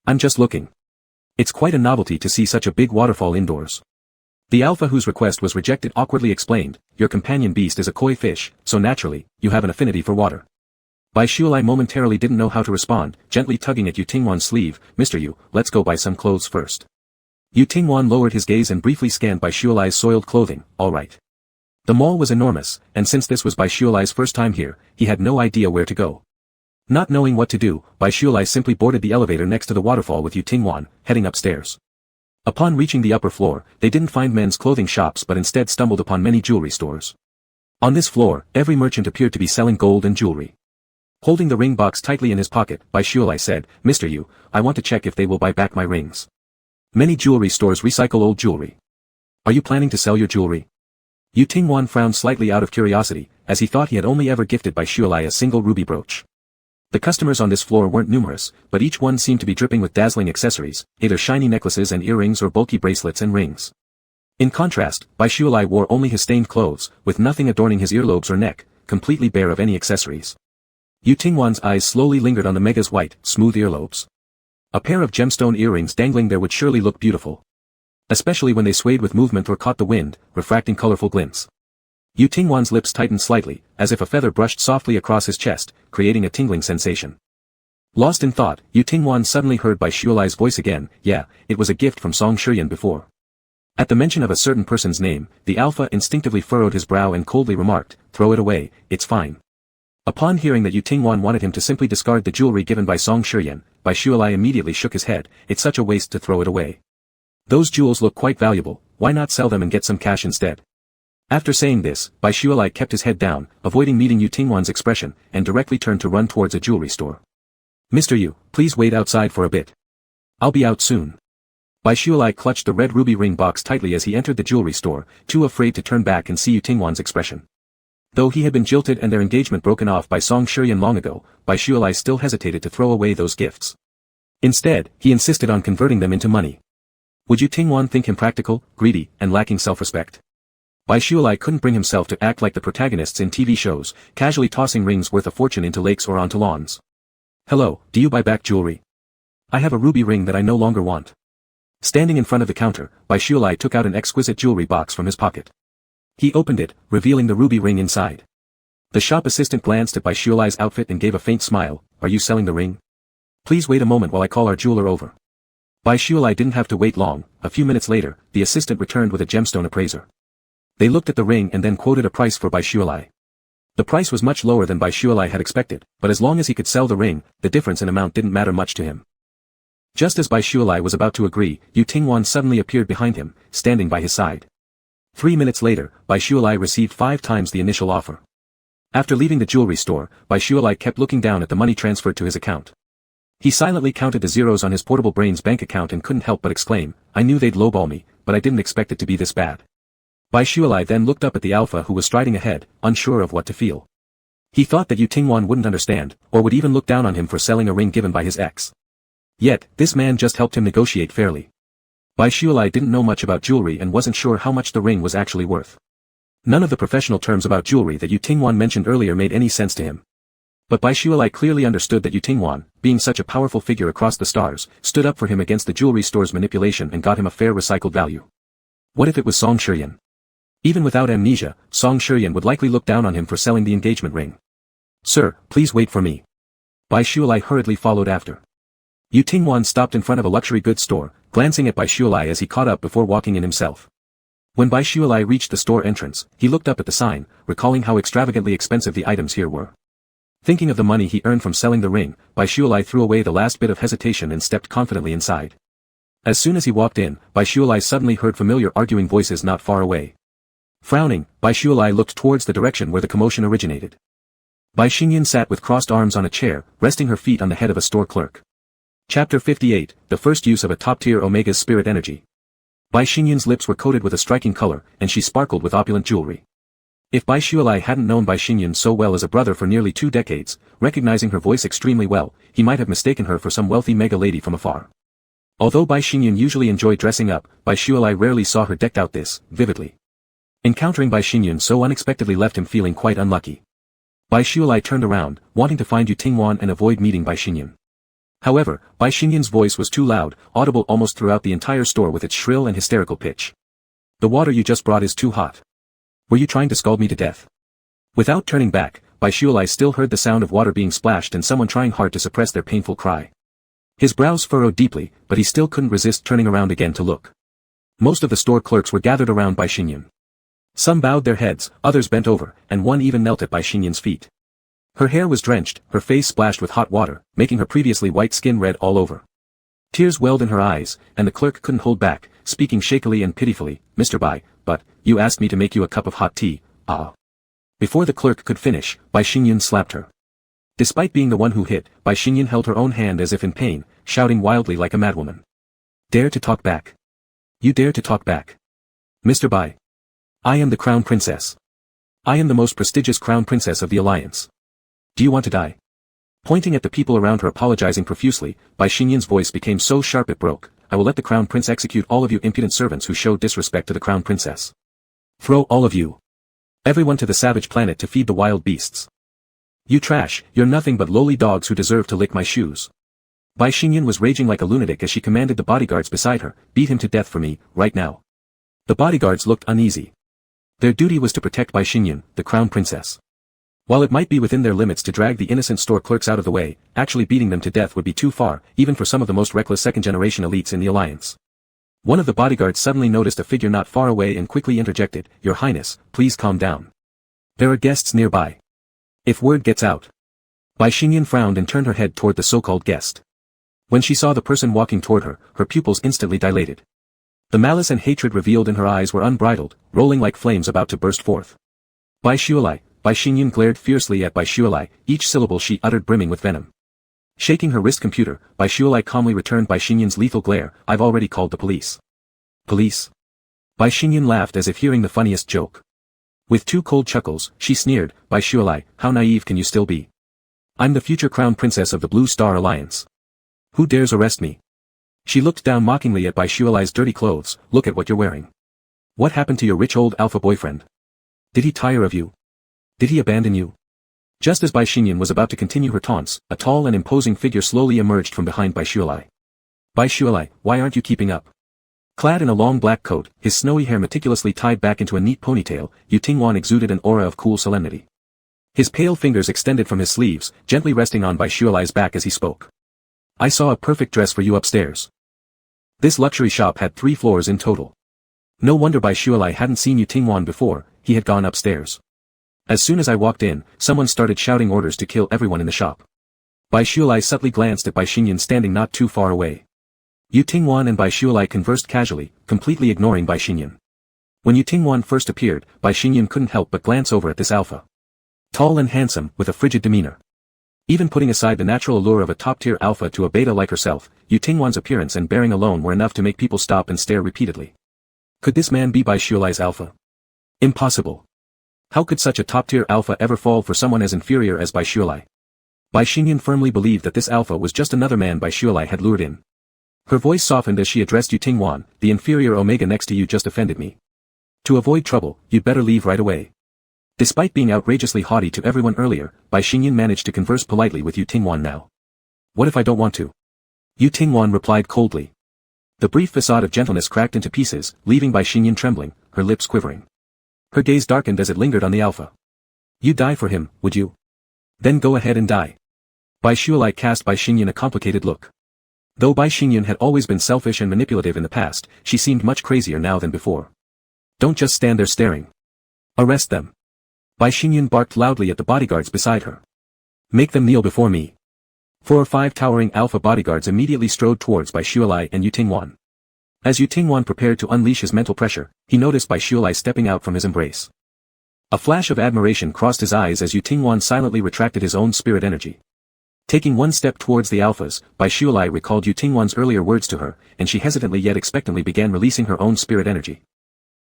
I'm just looking. It's quite a novelty to see such a big waterfall indoors. The alpha whose request was rejected awkwardly explained, your companion beast is a koi fish, so naturally, you have an affinity for water. Bai Shualai momentarily didn't know how to respond, gently tugging at Yu Tingwan's sleeve, Mr. Yu, let's go buy some clothes first. Yu Tingwan lowered his gaze and briefly scanned Bai Shualai's soiled clothing, alright. The mall was enormous, and since this was Bai Shualai's first time here, he had no idea where to go. Not knowing what to do, Bai Shualai simply boarded the elevator next to the waterfall with Yu Tingwan, heading upstairs. Upon reaching the upper floor, they didn't find men's clothing shops but instead stumbled upon many jewelry stores. On this floor, every merchant appeared to be selling gold and jewelry. Holding the ring box tightly in his pocket, Bai Shualai said, Mr. Yu, I want to check if they will buy back my rings. Many jewelry stores recycle old jewelry. Are you planning to sell your jewelry? Yu Tingwan frowned slightly out of curiosity, as he thought he had only ever gifted Bai Shualai a single ruby brooch. The customers on this floor weren't numerous, but each one seemed to be dripping with dazzling accessories, either shiny necklaces and earrings or bulky bracelets and rings. In contrast, Bai Shualai wore only his stained clothes, with nothing adorning his earlobes or neck, completely bare of any accessories. Yu Tingwan's eyes slowly lingered on the mega's white, smooth earlobes. A pair of gemstone earrings dangling there would surely look beautiful. Especially when they swayed with movement or caught the wind, refracting colorful glints. Yu Tingwan's lips tightened slightly, as if a feather brushed softly across his chest, creating a tingling sensation. Lost in thought, Yu Tingwan suddenly heard Bai Shualai's voice again, yeah, it was a gift from Song Shiyan before. At the mention of a certain person's name, the alpha instinctively furrowed his brow and coldly remarked, throw it away, it's fine. Upon hearing that Yu Tingwan wanted him to simply discard the jewelry given by Song Shiyan, Bai Shualai immediately shook his head, it's such a waste to throw it away. Those jewels look quite valuable, why not sell them and get some cash instead? After saying this, Bai Shualai kept his head down, avoiding meeting Yu Tingwan's expression, and directly turned to run towards a jewelry store. Mr. Yu, please wait outside for a bit. I'll be out soon. Bai Shualai clutched the red ruby ring box tightly as he entered the jewelry store, too afraid to turn back and see Yu Tingwan's expression. Though he had been jilted and their engagement broken off by Song Shiyan long ago, Bai Shualai still hesitated to throw away those gifts. Instead, he insisted on converting them into money. Would Yu Tingwan think him practical, greedy, and lacking self-respect? Bai Shualai couldn't bring himself to act like the protagonists in TV shows, casually tossing rings worth a fortune into lakes or onto lawns. Hello, do you buy back jewelry? I have a ruby ring that I no longer want. Standing in front of the counter, Bai Shualai took out an exquisite jewelry box from his pocket. He opened it, revealing the ruby ring inside. The shop assistant glanced at Bai Shualai's outfit and gave a faint smile, are you selling the ring? Please wait a moment while I call our jeweler over. Bai Shualai didn't have to wait long. A few minutes later, the assistant returned with a gemstone appraiser. They looked at the ring and then quoted a price for Bai Shualai. The price was much lower than Bai Shualai had expected, but as long as he could sell the ring, the difference in amount didn't matter much to him. Just as Bai Shualai was about to agree, Yu Tingwan suddenly appeared behind him, standing by his side. 3 minutes later, Bai Shualai received 5 times the initial offer. After leaving the jewelry store, Bai Shualai kept looking down at the money transferred to his account. He silently counted the zeros on his portable brain's bank account and couldn't help but exclaim, I knew they'd lowball me, but I didn't expect it to be this bad. Bai Shualai then looked up at the alpha who was striding ahead, unsure of what to feel. He thought that Yu Tingwan wouldn't understand, or would even look down on him for selling a ring given by his ex. Yet, this man just helped him negotiate fairly. Bai Shualai didn't know much about jewelry and wasn't sure how much the ring was actually worth. None of the professional terms about jewelry that Yu Tingwan mentioned earlier made any sense to him. But Bai Shualai clearly understood that Yu Tingwan, being such a powerful figure across the stars, stood up for him against the jewelry store's manipulation and got him a fair recycled value. What if it was Song Shiyan? Even without amnesia, Song Shiyan would likely look down on him for selling the engagement ring. Sir, please wait for me. Bai Shualai hurriedly followed after. Yu Tingwan stopped in front of a luxury goods store, glancing at Bai Shualai as he caught up before walking in himself. When Bai Shualai reached the store entrance, he looked up at the sign, recalling how extravagantly expensive the items here were. Thinking of the money he earned from selling the ring, Bai Shualai threw away the last bit of hesitation and stepped confidently inside. As soon as he walked in, Bai Shualai suddenly heard familiar arguing voices not far away. Frowning, Bai Shualai looked towards the direction where the commotion originated. Bai Xingyan sat with crossed arms on a chair, resting her feet on the head of a store clerk. Chapter 58, The First Use of a Top-Tier Omega's Spirit Energy. Bai Xingyan's lips were coated with a striking color, and she sparkled with opulent jewelry. If Bai Shualai hadn't known Bai Xingyan so well as a brother for nearly 2 decades, recognizing her voice extremely well, he might have mistaken her for some wealthy mega lady from afar. Although Bai Xingyan usually enjoyed dressing up, Bai Shualai rarely saw her decked out this vividly. Encountering Bai Xingyan so unexpectedly left him feeling quite unlucky. Bai Shualai turned around, wanting to find Yu Tingwan and avoid meeting Bai Xingyan. However, Bai Xingyan's voice was too loud, audible almost throughout the entire store with its shrill and hysterical pitch. The water you just brought is too hot. Were you trying to scald me to death? Without turning back, Bai Shualai still heard the sound of water being splashed and someone trying hard to suppress their painful cry. His brows furrowed deeply, but he still couldn't resist turning around again to look. Most of the store clerks were gathered around Bai Xingyan. Some bowed their heads, others bent over, and one even knelt at Bai Xingyan's feet. Her hair was drenched, her face splashed with hot water, making her previously white skin red all over. Tears welled in her eyes, and the clerk couldn't hold back, speaking shakily and pitifully, Mr. Bai, but, you asked me to make you a cup of hot tea, ah. Before the clerk could finish, Bai Xingyan slapped her. Despite being the one who hit, Bai Xingyan held her own hand as if in pain, shouting wildly like a madwoman. Dare to talk back. You dare to talk back. Mr. Bai. I am the crown princess. I am the most prestigious crown princess of the alliance. Do you want to die? Pointing at the people around her apologizing profusely, Bai Xingyan's voice became so sharp it broke. I will let the crown prince execute all of you impudent servants who show disrespect to the crown princess. Throw all of you. Everyone to the savage planet to feed the wild beasts. You trash, you're nothing but lowly dogs who deserve to lick my shoes. Bai Xingyan was raging like a lunatic as she commanded the bodyguards beside her, beat him to death for me, right now. The bodyguards looked uneasy. Their duty was to protect Bai Xingyan, the crown princess. While it might be within their limits to drag the innocent store clerks out of the way, actually beating them to death would be too far, even for some of the most reckless second-generation elites in the alliance. One of the bodyguards suddenly noticed a figure not far away and quickly interjected, Your Highness, please calm down. There are guests nearby. If word gets out. Bai Xingyan frowned and turned her head toward the so-called guest. When she saw the person walking toward her, her pupils instantly dilated. The malice and hatred revealed in her eyes were unbridled, rolling like flames about to burst forth. Bai Shualai. Bai Xingyan glared fiercely at Bai Shualai, each syllable she uttered brimming with venom. Shaking her wrist computer, Bai Shualai calmly returned Bai Xingyan's lethal glare, I've already called the police. Police? Bai Xingyan laughed as if hearing the funniest joke. With 2 cold chuckles, she sneered, Bai Shualai, how naive can you still be? I'm the future crown princess of the Blue Star Alliance. Who dares arrest me? She looked down mockingly at Bai Shualai's dirty clothes, look at what you're wearing. What happened to your rich old alpha boyfriend? Did he tire of you? Did he abandon you? Just as Bai Xingyan was about to continue her taunts, a tall and imposing figure slowly emerged from behind Bai Shualai. Bai Shualai, why aren't you keeping up? Clad in a long black coat, his snowy hair meticulously tied back into a neat ponytail, Yu Tingwan exuded an aura of cool solemnity. His pale fingers extended from his sleeves, gently resting on Bai Shualai's back as he spoke. I saw a perfect dress for you upstairs. This luxury shop had 3 floors in total. No wonder Bai Shualai hadn't seen Yu Tingwan before, he had gone upstairs. As soon as I walked in, someone started shouting orders to kill everyone in the shop. Bai Shualai subtly glanced at Bai Xinyan standing not too far away. Yu Tingwan and Bai Shualai conversed casually, completely ignoring Bai Xinyan. When Yu Tingwan first appeared, Bai Xinyan couldn't help but glance over at this alpha. Tall and handsome, with a frigid demeanor. Even putting aside the natural allure of a top-tier alpha to a beta like herself, Yu Tingwan's appearance and bearing alone were enough to make people stop and stare repeatedly. Could this man be Bai Shualai's alpha? Impossible. How could such a top-tier alpha ever fall for someone as inferior as Bai Shualai? Bai Xinyan firmly believed that this alpha was just another man Bai Shualai had lured in. Her voice softened as she addressed Yu Tingwan, the inferior Omega next to you just offended me. To avoid trouble, you'd better leave right away. Despite being outrageously haughty to everyone earlier, Bai Xinyan managed to converse politely with Yu Tingwan now. What if I don't want to? Yu Tingwan replied coldly. The brief facade of gentleness cracked into pieces, leaving Bai Xinyan trembling, her lips quivering. Her gaze darkened as it lingered on the alpha. You'd die for him, would you? Then go ahead and die. Bai Shualai cast Bai Xinyan a complicated look. Though Bai Xinyan had always been selfish and manipulative in the past, she seemed much crazier now than before. Don't just stand there staring. Arrest them. Bai Xinyan barked loudly at the bodyguards beside her. Make them kneel before me. 4 or 5 towering alpha bodyguards immediately strode towards Bai Shualai and Yu Tingwan. As Yu Tingwan prepared to unleash his mental pressure, he noticed Bai Shualai stepping out from his embrace. A flash of admiration crossed his eyes as Yu Tingwan silently retracted his own spirit energy. Taking one step towards the alphas, Bai Shualai recalled Yu Tingwan's earlier words to her, and she hesitantly yet expectantly began releasing her own spirit energy.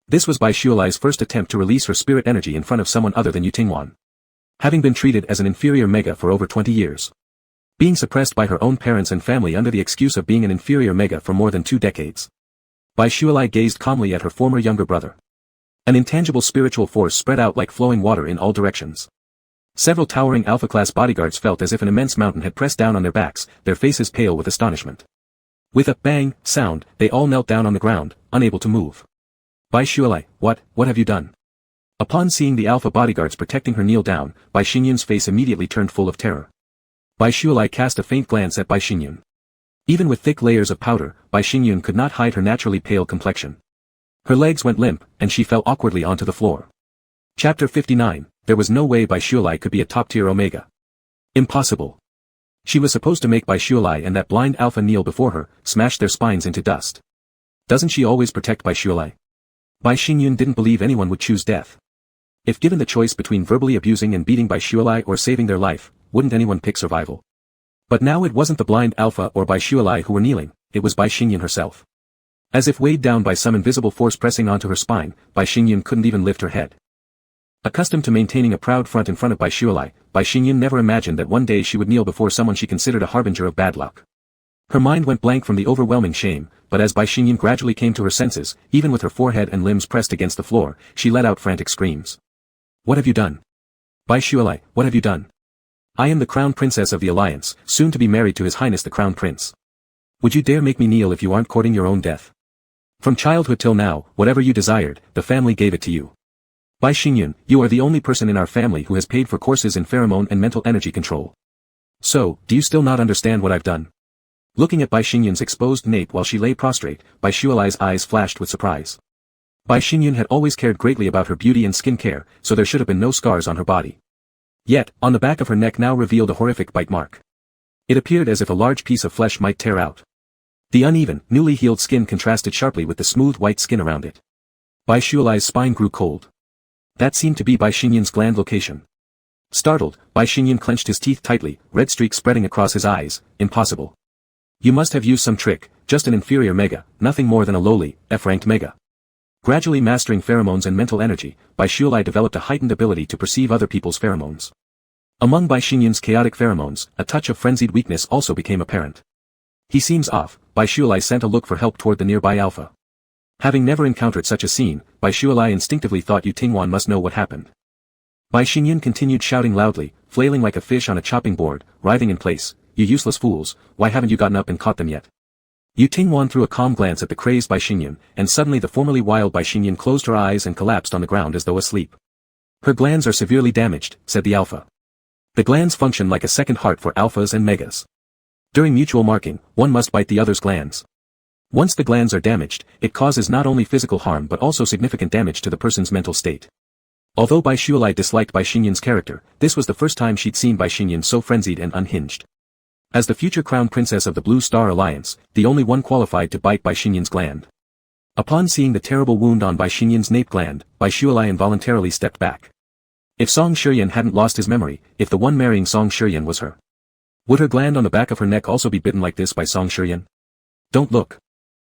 This was Bai Shualai's first attempt to release her spirit energy in front of someone other than Yu Tingwan. Having been treated as an inferior mega for over 20 years. Being suppressed by her own parents and family under the excuse of being an inferior mega for more than 2 decades. Bai Shualai gazed calmly at her former younger brother. An intangible spiritual force spread out like flowing water in all directions. Several towering alpha-class bodyguards felt as if an immense mountain had pressed down on their backs, their faces pale with astonishment. With a bang sound, they all knelt down on the ground, unable to move. Bai Shualai, what have you done? Upon seeing the alpha bodyguards protecting her kneel down, Bai Xinyan's face immediately turned full of terror. Bai Shualai cast a faint glance at Bai Xinyan. Even with thick layers of powder, Bai Xinyan could not hide her naturally pale complexion. Her legs went limp, and she fell awkwardly onto the floor. Chapter 59, there was no way Bai Shualai could be a top-tier Omega. Impossible. She was supposed to make Bai Shualai and that blind alpha kneel before her, smash their spines into dust. Doesn't she always protect Bai Shualai? Bai Xinyan didn't believe anyone would choose death. If given the choice between verbally abusing and beating Bai Shualai or saving their life, wouldn't anyone pick survival? But now it wasn't the blind alpha or Bai Shualai who were kneeling, it was Bai Xinyan herself. As if weighed down by some invisible force pressing onto her spine, Bai Xinyan couldn't even lift her head. Accustomed to maintaining a proud front in front of Bai Shualai, Bai Xinyan never imagined that one day she would kneel before someone she considered a harbinger of bad luck. Her mind went blank from the overwhelming shame, but as Bai Xinyan gradually came to her senses, even with her forehead and limbs pressed against the floor, she let out frantic screams. What have you done? Bai Shualai, what have you done? I am the Crown Princess of the Alliance, soon to be married to His Highness the Crown Prince. Would you dare make me kneel if you aren't courting your own death? From childhood till now, whatever you desired, the family gave it to you. Bai Xinyan, you are the only person in our family who has paid for courses in pheromone and mental energy control. So, do you still not understand what I've done? Looking at Bai Xinyan's exposed nape while she lay prostrate, Bai Shualai's eyes flashed with surprise. Bai Xinyan had always cared greatly about her beauty and skin care, so there should have been no scars on her body. Yet, on the back of her neck now revealed a horrific bite mark. It appeared as if a large piece of flesh might tear out. The uneven, newly healed skin contrasted sharply with the smooth white skin around it. Bai Shualai's spine grew cold. That seemed to be Bai Xinyan's gland location. Startled, Bai Xinyan clenched his teeth tightly, red streaks spreading across his eyes. Impossible. You must have used some trick, just an inferior mega, nothing more than a lowly, F-ranked mega. Gradually mastering pheromones and mental energy, Bai Shualai developed a heightened ability to perceive other people's pheromones. Among Bai Xinyan's chaotic pheromones, a touch of frenzied weakness also became apparent. He seems off. Bai Shualai sent a look for help toward the nearby alpha. Having never encountered such a scene, Bai Shualai instinctively thought Yu Tingwan must know what happened. Bai Xinyan continued shouting loudly, flailing like a fish on a chopping board, writhing in place. You useless fools, why haven't you gotten up and caught them yet? Yu Tingwan threw a calm glance at the crazed Bai Xinyan, and suddenly the formerly wild Bai Xinyan closed her eyes and collapsed on the ground as though asleep. Her glands are severely damaged, said the alpha. The glands function like a second heart for alphas and megas. During mutual marking, one must bite the other's glands. Once the glands are damaged, it causes not only physical harm but also significant damage to the person's mental state. Although Bai Shualai disliked Bai Xinyan's character, this was the first time she'd seen Bai Xinyan so frenzied and unhinged. As the future crown princess of the Blue Star Alliance, the only one qualified to bite Bai Xinyan's gland. Upon seeing the terrible wound on Bai Xinyan's nape gland, Bai Shualai involuntarily stepped back. If Song Shiyan hadn't lost his memory, if the one marrying Song Shiyan was her, would her gland on the back of her neck also be bitten like this by Song Shiyan? Don't look.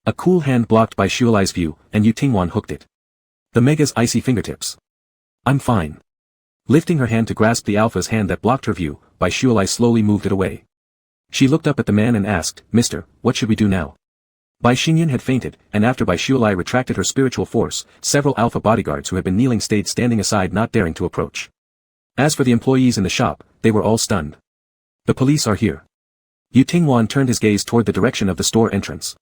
A cool hand blocked Bai Shualai's view, and Yu Tingwan hooked it. The Mega's icy fingertips. I'm fine. Lifting her hand to grasp the Alpha's hand that blocked her view, Bai Shualai slowly moved it away. She looked up at the man and asked, Mister, what should we do now? Bai Xinyan had fainted, and after Bai Shualai retracted her spiritual force, several Alpha bodyguards who had been kneeling stayed standing aside not daring to approach. As for the employees in the shop, they were all stunned. The police are here. Yu Tingwan turned his gaze toward the direction of the store entrance.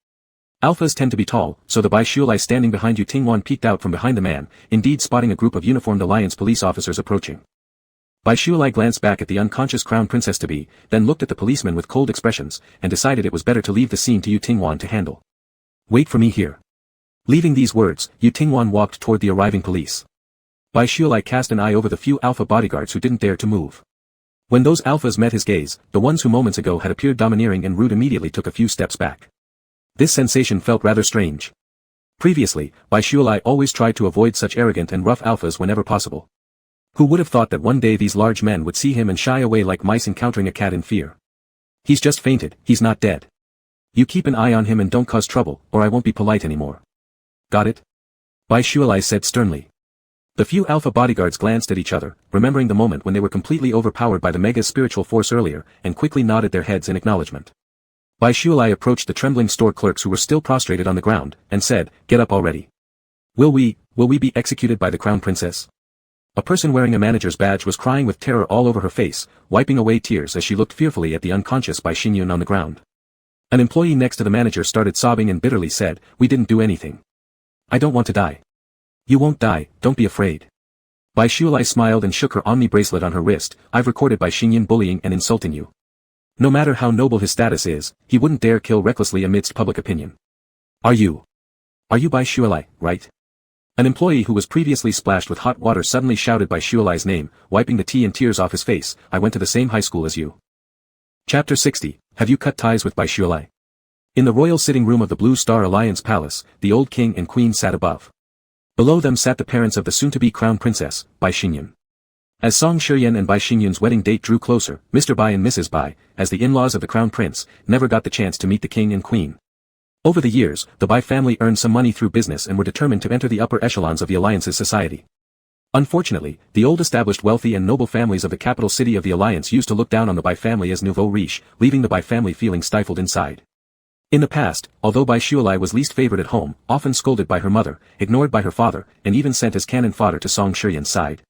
Alphas tend to be tall, so the Bai Shualai standing behind Yu Tingwan peeked out from behind the man, indeed spotting a group of uniformed alliance police officers approaching. Bai Shualai glanced back at the unconscious crown princess-to-be, then looked at the policeman with cold expressions, and decided it was better to leave the scene to Yu Tingwan to handle. Wait for me here. Leaving these words, Yu Tingwan walked toward the arriving police. Bai Shualai cast an eye over the few Alpha bodyguards who didn't dare to move. When those Alphas met his gaze, the ones who moments ago had appeared domineering and rude immediately took a few steps back. This sensation felt rather strange. Previously, Bai Shualai always tried to avoid such arrogant and rough Alphas whenever possible. Who would have thought that one day these large men would see him and shy away like mice encountering a cat in fear? He's just fainted, he's not dead. You keep an eye on him and don't cause trouble, or I won't be polite anymore. Got it? Bai Shualai said sternly. The few Alpha bodyguards glanced at each other, remembering the moment when they were completely overpowered by the Mega's spiritual force earlier, and quickly nodded their heads in acknowledgement. Bai Shualai approached the trembling store clerks who were still prostrated on the ground, and said, Get up already. Will we be executed by the crown princess? A person wearing a manager's badge was crying with terror all over her face, wiping away tears as she looked fearfully at the unconscious Bai Xinyan on the ground. An employee next to the manager started sobbing and bitterly said, We didn't do anything. I don't want to die. You won't die, don't be afraid. Bai Shualai smiled and shook her Omni bracelet on her wrist, I've recorded Bai Xinyan bullying and insulting you. No matter how noble his status is, he wouldn't dare kill recklessly amidst public opinion. Are you Bai Shualai, right? An employee who was previously splashed with hot water suddenly shouted Bai Shualai's name, wiping the tea and tears off his face, I went to the same high school as you. Chapter 60, Have you cut ties with Bai Shualai? In the royal sitting room of the Blue Star Alliance Palace, the old king and queen sat above. Below them sat the parents of the soon-to-be crown princess, Bai Xinyan. As Song Shiyan and Bai Xinyan's wedding date drew closer, Mr. Bai and Mrs. Bai, as the in-laws of the crown prince, never got the chance to meet the king and queen. Over the years, the Bai family earned some money through business and were determined to enter the upper echelons of the alliance's society. Unfortunately, the old established wealthy and noble families of the capital city of the alliance used to look down on the Bai family as nouveau riche, leaving the Bai family feeling stifled inside. In the past, although Bai Shualai was least favored at home, often scolded by her mother, ignored by her father, and even sent as cannon fodder to Song Shiyan's side.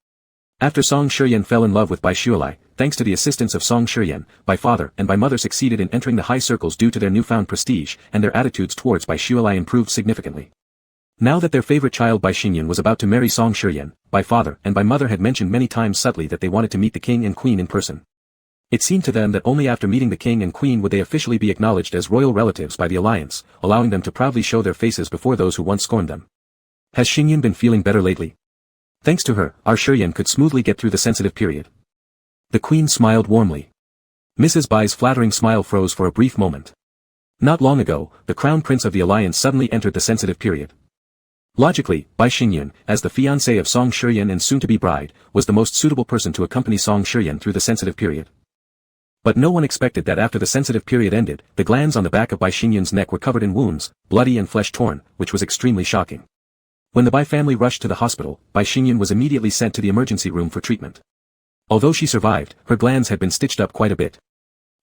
After Song Shiyan fell in love with Bai Shualai, thanks to the assistance of Song Shiyan, Bai father and Bai mother succeeded in entering the high circles due to their newfound prestige, and their attitudes towards Bai Shualai improved significantly. Now that their favorite child Bai Xinyan was about to marry Song Shiyan, Bai father and Bai mother had mentioned many times subtly that they wanted to meet the king and queen in person. It seemed to them that only after meeting the king and queen would they officially be acknowledged as royal relatives by the alliance, allowing them to proudly show their faces before those who once scorned them. Has Xinyan been feeling better lately? Thanks to her, our Shiyan could smoothly get through the sensitive period. The queen smiled warmly. Mrs. Bai's flattering smile froze for a brief moment. Not long ago, the crown prince of the alliance suddenly entered the sensitive period. Logically, Bai Xinyan, as the fiancé of Song Shiyan and soon-to-be bride, was the most suitable person to accompany Song Shiyan through the sensitive period. But no one expected that after the sensitive period ended, the glands on the back of Bai Xinyan's neck were covered in wounds, bloody and flesh torn, which was extremely shocking. When the Bai family rushed to the hospital, Bai Xinyan was immediately sent to the emergency room for treatment. Although she survived, her glands had been stitched up quite a bit.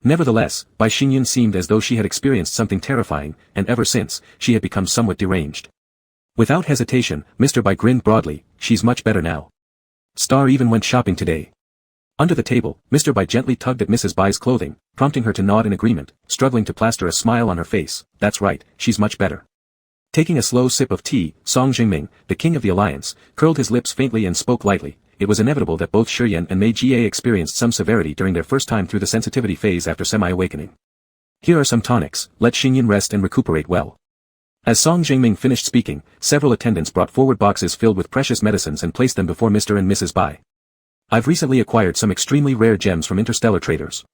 Nevertheless, Bai Xinyan seemed as though she had experienced something terrifying, and ever since, she had become somewhat deranged. Without hesitation, Mr. Bai grinned broadly, she's much better now. Star even went shopping today. Under the table, Mr. Bai gently tugged at Mrs. Bai's clothing, prompting her to nod in agreement, struggling to plaster a smile on her face, that's right, she's much better. Taking a slow sip of tea, Song Jingming, the king of the alliance, curled his lips faintly and spoke lightly. It was inevitable that both Shiyan and Mei Jie experienced some severity during their first time through the sensitivity phase after semi-awakening. Here are some tonics, let Xinyan rest and recuperate well. As Song Jingming finished speaking, several attendants brought forward boxes filled with precious medicines and placed them before Mr. and Mrs. Bai. I've recently acquired some extremely rare gems from interstellar traders.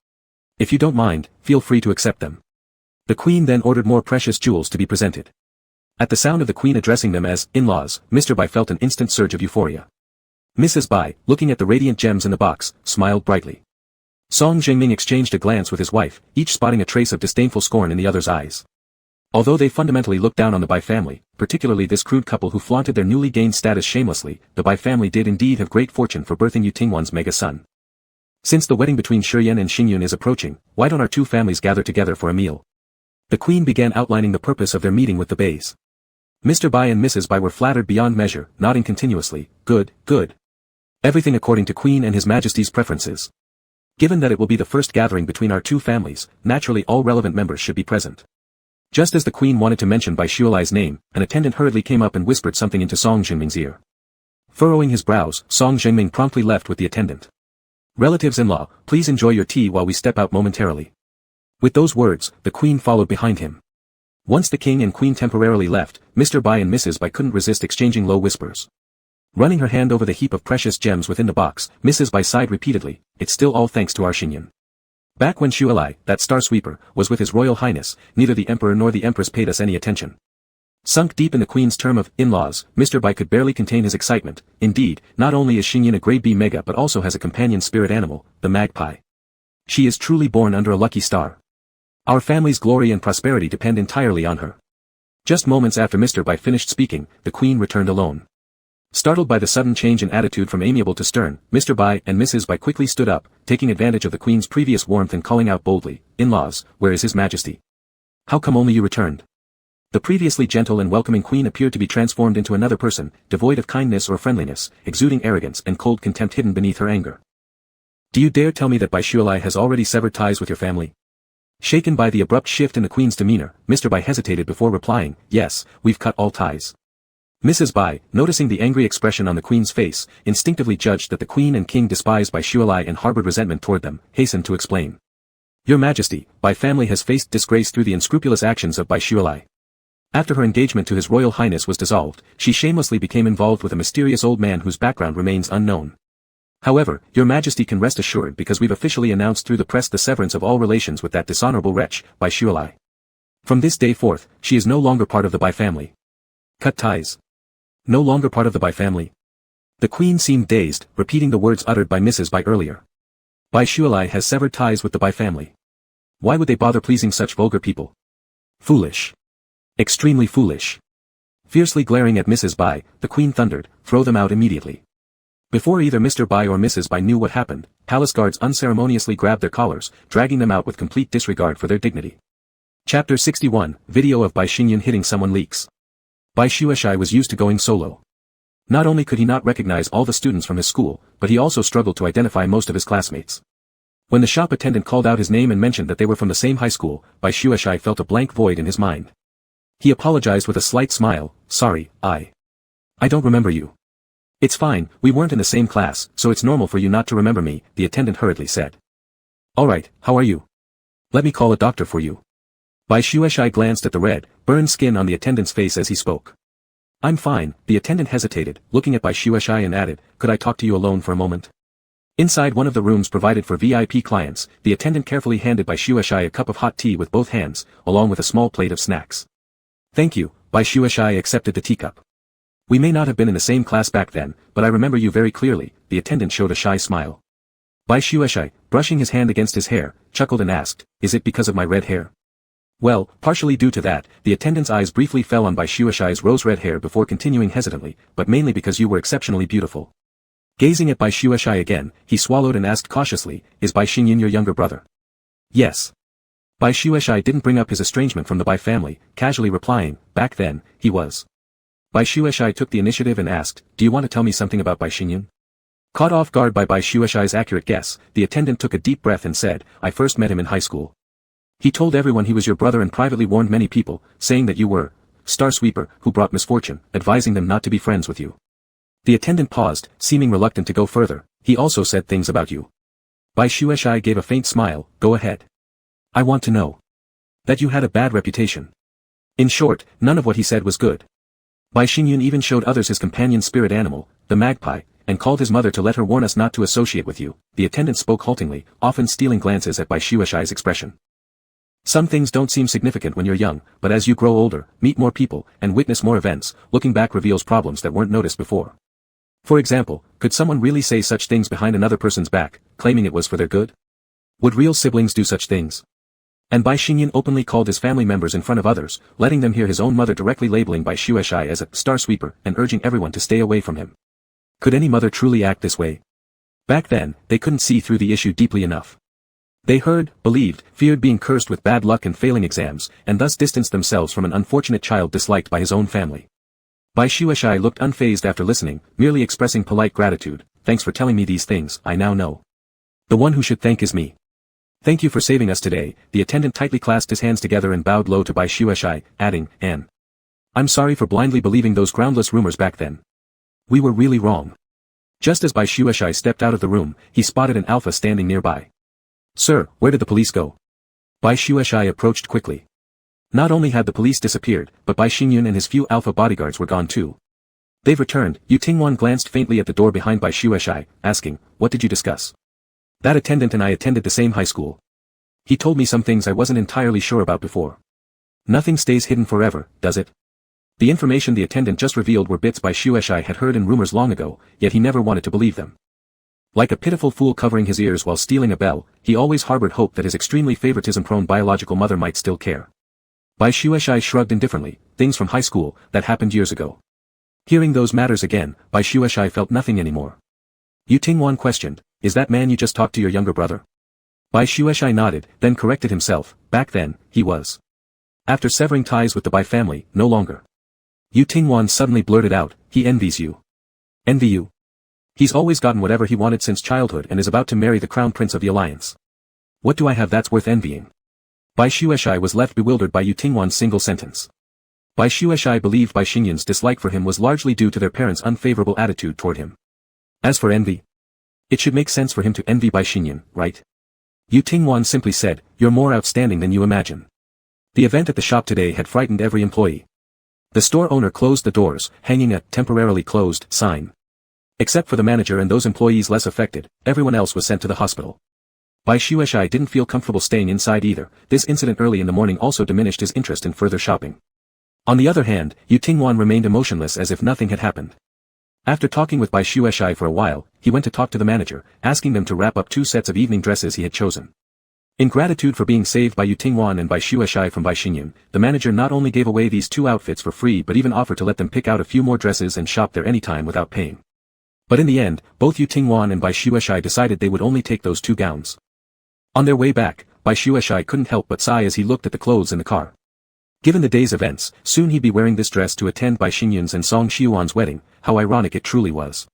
If you don't mind, feel free to accept them. The Queen then ordered more precious jewels to be presented. At the sound of the Queen addressing them as in-laws, Mr. Bai felt an instant surge of euphoria. Mrs. Bai, looking at the radiant gems in the box, smiled brightly. Song Jingming exchanged a glance with his wife, each spotting a trace of disdainful scorn in the other's eyes. Although they fundamentally looked down on the Bai family, particularly this crude couple who flaunted their newly gained status shamelessly, the Bai family did indeed have great fortune for birthing Yu Tingwan's mega son. Since the wedding between Shiyan and Xingyun is approaching, why don't our two families gather together for a meal? The Queen began outlining the purpose of their meeting with the Bays. Mr. Bai and Mrs. Bai were flattered beyond measure, nodding continuously, good, good. Everything according to Queen and His Majesty's preferences. Given that it will be the first gathering between our two families, naturally all relevant members should be present. Just as the Queen wanted to mention Bai Shualai's name, an attendant hurriedly came up and whispered something into Song Jingming's ear. Furrowing his brows, Song Jingming promptly left with the attendant. Relatives-in-law, please enjoy your tea while we step out momentarily. With those words, the Queen followed behind him. Once the King and Queen temporarily left, Mr. Bai and Mrs. Bai couldn't resist exchanging low whispers. Running her hand over the heap of precious gems within the box, Mrs. Bai sighed repeatedly, it's still all thanks to our Xinyan. Back when Shualai, that star sweeper, was with His Royal Highness, neither the Emperor nor the Empress paid us any attention. Sunk deep in the Queen's term of in-laws, Mr. Bai could barely contain his excitement. Indeed, not only is Xinyan a grade B mega but also has a companion spirit animal, the magpie. She is truly born under a lucky star. Our family's glory and prosperity depend entirely on her. Just moments after Mr. Bai finished speaking, the Queen returned alone. Startled by the sudden change in attitude from amiable to stern, Mr. Bai and Mrs. Bai quickly stood up, taking advantage of the Queen's previous warmth and calling out boldly, in-laws, where is His Majesty? How come only you returned? The previously gentle and welcoming Queen appeared to be transformed into another person, devoid of kindness or friendliness, exuding arrogance and cold contempt hidden beneath her anger. Do you dare tell me that Bai Shualai has already severed ties with your family? Shaken by the abrupt shift in the Queen's demeanor, Mr. Bai hesitated before replying, yes, we've cut all ties. Mrs. Bai, noticing the angry expression on the Queen's face, instinctively judged that the Queen and King despised Bai Shualai and harbored resentment toward them, hastened to explain. Your Majesty, Bai family has faced disgrace through the unscrupulous actions of Bai Shualai. After her engagement to His Royal Highness was dissolved, she shamelessly became involved with a mysterious old man whose background remains unknown. However, Your Majesty can rest assured because we've officially announced through the press the severance of all relations with that dishonorable wretch, Bai Shualai. From this day forth, she is no longer part of the Bai family. Cut ties. No longer part of the Bai family. The Queen seemed dazed, repeating the words uttered by Mrs. Bai earlier. Bai Shualai has severed ties with the Bai family. Why would they bother pleasing such vulgar people? Foolish. Extremely foolish. Fiercely glaring at Mrs. Bai, the Queen thundered, throw them out immediately. Before either Mr. Bai or Mrs. Bai knew what happened, palace guards unceremoniously grabbed their collars, dragging them out with complete disregard for their dignity. Chapter 61, Video of Bai Xinyan hitting someone leaks. Bai Shueshai was used to going solo. Not only could he not recognize all the students from his school, but he also struggled to identify most of his classmates. When the shop attendant called out his name and mentioned that they were from the same high school, Bai Shueshai felt a blank void in his mind. He apologized with a slight smile, sorry, I don't remember you. It's fine, we weren't in the same class, so it's normal for you not to remember me, the attendant hurriedly said. Alright, how are you? Let me call a doctor for you. Bai Shueshai glanced at the red, burned skin on the attendant's face as he spoke. I'm fine, the attendant hesitated, looking at Bai Shueshai and added, could I talk to you alone for a moment? Inside one of the rooms provided for VIP clients, the attendant carefully handed Bai Shueshai a cup of hot tea with both hands, along with a small plate of snacks. Thank you, Bai Shueshai accepted the teacup. We may not have been in the same class back then, but I remember you very clearly, the attendant showed a shy smile. Bai Shueshai, brushing his hand against his hair, chuckled and asked, is it because of my red hair? Well, partially due to that, the attendant's eyes briefly fell on Bai Shueshai's rose-red hair before continuing hesitantly, but mainly because you were exceptionally beautiful. Gazing at Bai Shueshai again, he swallowed and asked cautiously, is Bai Xinyan your younger brother? Yes. Bai Shueshai didn't bring up his estrangement from the Bai family, casually replying, back then, he was. Bai Shueshai took the initiative and asked, do you want to tell me something about Bai Xinyan? Caught off guard by Bai Shueshai's accurate guess, the attendant took a deep breath and said, I first met him in high school. He told everyone he was your brother and privately warned many people, saying that you were star sweeper who brought misfortune, advising them not to be friends with you. The attendant paused, seeming reluctant to go further. He also said things about you. Bai Shueshai gave a faint smile, go ahead. I want to know. That you had a bad reputation. In short, none of what he said was good. Bai Xingyun even showed others his companion spirit animal, the magpie, and called his mother to let her warn us not to associate with you. The attendant spoke haltingly, often stealing glances at Bai Xueshai's expression. Some things don't seem significant when you're young, but as you grow older, meet more people, and witness more events, looking back reveals problems that weren't noticed before. For example, could someone really say such things behind another person's back, claiming it was for their good? Would real siblings do such things? And Bai Xingyun openly called his family members in front of others, letting them hear his own mother directly labeling Bai Xueshai as a star sweeper and urging everyone to stay away from him. Could any mother truly act this way? Back then, they couldn't see through the issue deeply enough. They heard, believed, feared being cursed with bad luck and failing exams, and thus distanced themselves from an unfortunate child disliked by his own family. Bai Xueshai looked unfazed after listening, merely expressing polite gratitude. Thanks for telling me these things, I now know. The one who should thank is me. Thank you for saving us today. The attendant tightly clasped his hands together and bowed low to Bai Xueshai, adding, and I'm sorry for blindly believing those groundless rumors back then. We were really wrong. Just as Bai Xueshai stepped out of the room, he spotted an alpha standing nearby. Sir, where did the police go? Bai Xueshai approached quickly. Not only had the police disappeared, but Bai Xingyun and his few alpha bodyguards were gone too. They've returned. Yu Tingwan glanced faintly at the door behind Bai Xueshai, asking, what did you discuss? That attendant and I attended the same high school. He told me some things I wasn't entirely sure about before. Nothing stays hidden forever, does it? The information the attendant just revealed were bits Bai Xueshai had heard in rumors long ago, yet he never wanted to believe them. Like a pitiful fool covering his ears while stealing a bell, he always harbored hope that his extremely favoritism-prone biological mother might still care. Bai Xueshai shrugged indifferently, things from high school, that happened years ago. Hearing those matters again, Bai Xueshai felt nothing anymore. Yu Tingwan questioned, is that man you just talked to your younger brother? Bai Xueshai nodded, then corrected himself, back then, he was. After severing ties with the Bai family, no longer. Yu Tingwan suddenly blurted out, he envies you. Envy you? He's always gotten whatever he wanted since childhood and is about to marry the crown prince of the alliance. What do I have that's worth envying? Bai Xueshai was left bewildered by Yu Tingwan's single sentence. Bai Xueshai believed Bai Xingyun's dislike for him was largely due to their parents' unfavorable attitude toward him. As for envy, it should make sense for him to envy Bai Xingyun, right? Yu Tingwan simply said, you're more outstanding than you imagine. The event at the shop today had frightened every employee. The store owner closed the doors, hanging a temporarily closed sign. Except for the manager and those employees less affected, everyone else was sent to the hospital. Bai Xueshai didn't feel comfortable staying inside either. This incident early in the morning also diminished his interest in further shopping. On the other hand, Yu Tingwan remained emotionless as if nothing had happened. After talking with Bai Xueshai for a while, he went to talk to the manager, asking them to wrap up 2 sets of evening dresses he had chosen. In gratitude for being saved by Yu Tingwan and Bai Xueshai from Bai Xingyun, the manager not only gave away these 2 outfits for free but even offered to let them pick out a few more dresses and shop there anytime without paying. But in the end, both Yu Tingwan and Bai Xueshai decided they would only take those 2 gowns. On their way back, Bai Xueshai couldn't help but sigh as he looked at the clothes in the car. Given the day's events, soon he'd be wearing this dress to attend Bai Xingyun's and Song Xiuan's wedding. How ironic it truly was.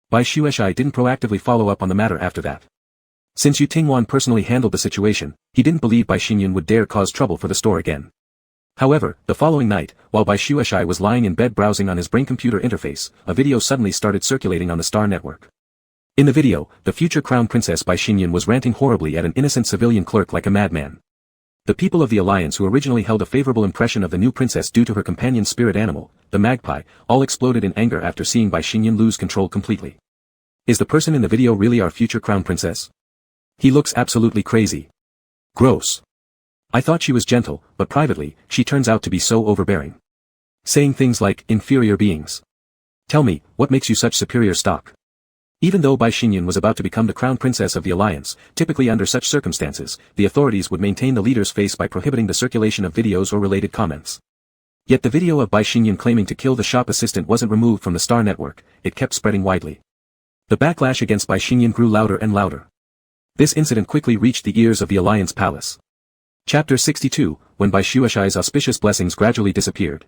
Bai Xueshai didn't proactively follow up on the matter after that. Since Yu Tingwan personally handled the situation, he didn't believe Bai Xingyun would dare cause trouble for the store again. However, the following night, while Bai Xueshai was lying in bed browsing on his brain computer interface, a video suddenly started circulating on the Star network. In the video, the future crown princess Bai Xingyun was ranting horribly at an innocent civilian clerk like a madman. The people of the alliance who originally held a favorable impression of the new princess due to her companion spirit animal, the magpie, all exploded in anger after seeing Bai Xingyun lose control completely. Is the person in the video really our future crown princess? He looks absolutely crazy. Gross. I thought she was gentle, but privately, she turns out to be so overbearing. Saying things like, inferior beings. Tell me, what makes you such superior stock? Even though Bai Xingyun was about to become the crown princess of the alliance, typically under such circumstances, the authorities would maintain the leader's face by prohibiting the circulation of videos or related comments. Yet the video of Bai Xingyun claiming to kill the shop assistant wasn't removed from the Star network, it kept spreading widely. The backlash against Bai Xingyun grew louder and louder. This incident quickly reached the ears of the Alliance Palace. Chapter 62, when Bai Xueshai's auspicious blessings gradually disappeared.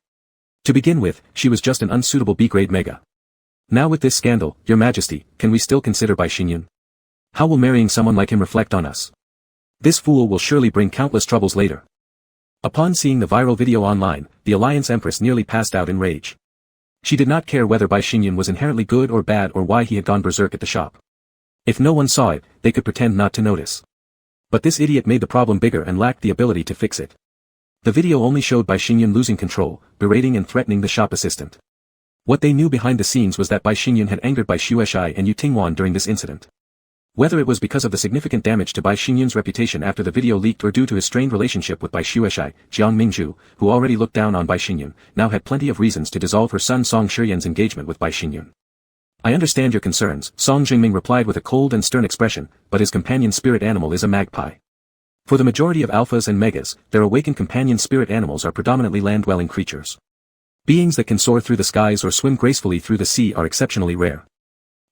To begin with, she was just an unsuitable B-grade mega. Now with this scandal, Your Majesty, can we still consider Bai Xingyun? How will marrying someone like him reflect on us? This fool will surely bring countless troubles later. Upon seeing the viral video online, the Alliance Empress nearly passed out in rage. She did not care whether Bai Xingyun was inherently good or bad or why he had gone berserk at the shop. If no one saw it, they could pretend not to notice. But this idiot made the problem bigger and lacked the ability to fix it. The video only showed Bai Xingyun losing control, berating and threatening the shop assistant. What they knew behind the scenes was that Bai Xingyun had angered Bai Xueshai and Yu Tingwan during this incident. Whether it was because of the significant damage to Bai Xingyun's reputation after the video leaked or due to his strained relationship with Bai Xueshai, Jiang Mingzhu, who already looked down on Bai Xingyun, now had plenty of reasons to dissolve her son Song Shiyan's engagement with Bai Xingyun. I understand your concerns, Song Jingming replied with a cold and stern expression, but his companion spirit animal is a magpie. For the majority of alphas and megas, their awakened companion spirit animals are predominantly land-dwelling creatures. Beings that can soar through the skies or swim gracefully through the sea are exceptionally rare.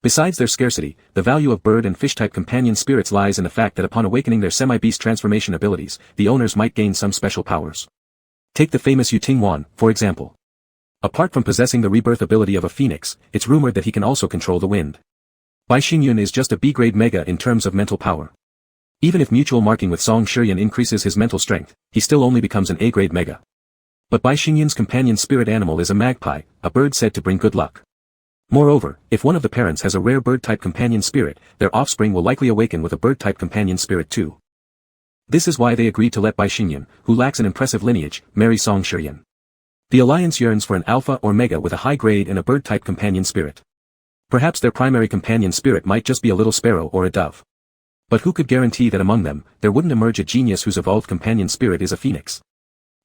Besides their scarcity, the value of bird and fish-type companion spirits lies in the fact that upon awakening their semi-beast transformation abilities, the owners might gain some special powers. Take the famous Yu Tingwan, for example. Apart from possessing the rebirth ability of a phoenix, it's rumored that he can also control the wind. Bai Xingyun is just a B-grade mega in terms of mental power. Even if mutual marking with Song Shiyan increases his mental strength, he still only becomes an A-grade mega. But Bai Xingyun's companion spirit animal is a magpie, a bird said to bring good luck. Moreover, if one of the parents has a rare bird-type companion spirit, their offspring will likely awaken with a bird-type companion spirit too. This is why they agreed to let Bai Xingyun, who lacks an impressive lineage, marry Song Shiyan. The alliance yearns for an alpha or mega with a high grade and a bird-type companion spirit. Perhaps their primary companion spirit might just be a little sparrow or a dove. But who could guarantee that among them, there wouldn't emerge a genius whose evolved companion spirit is a phoenix?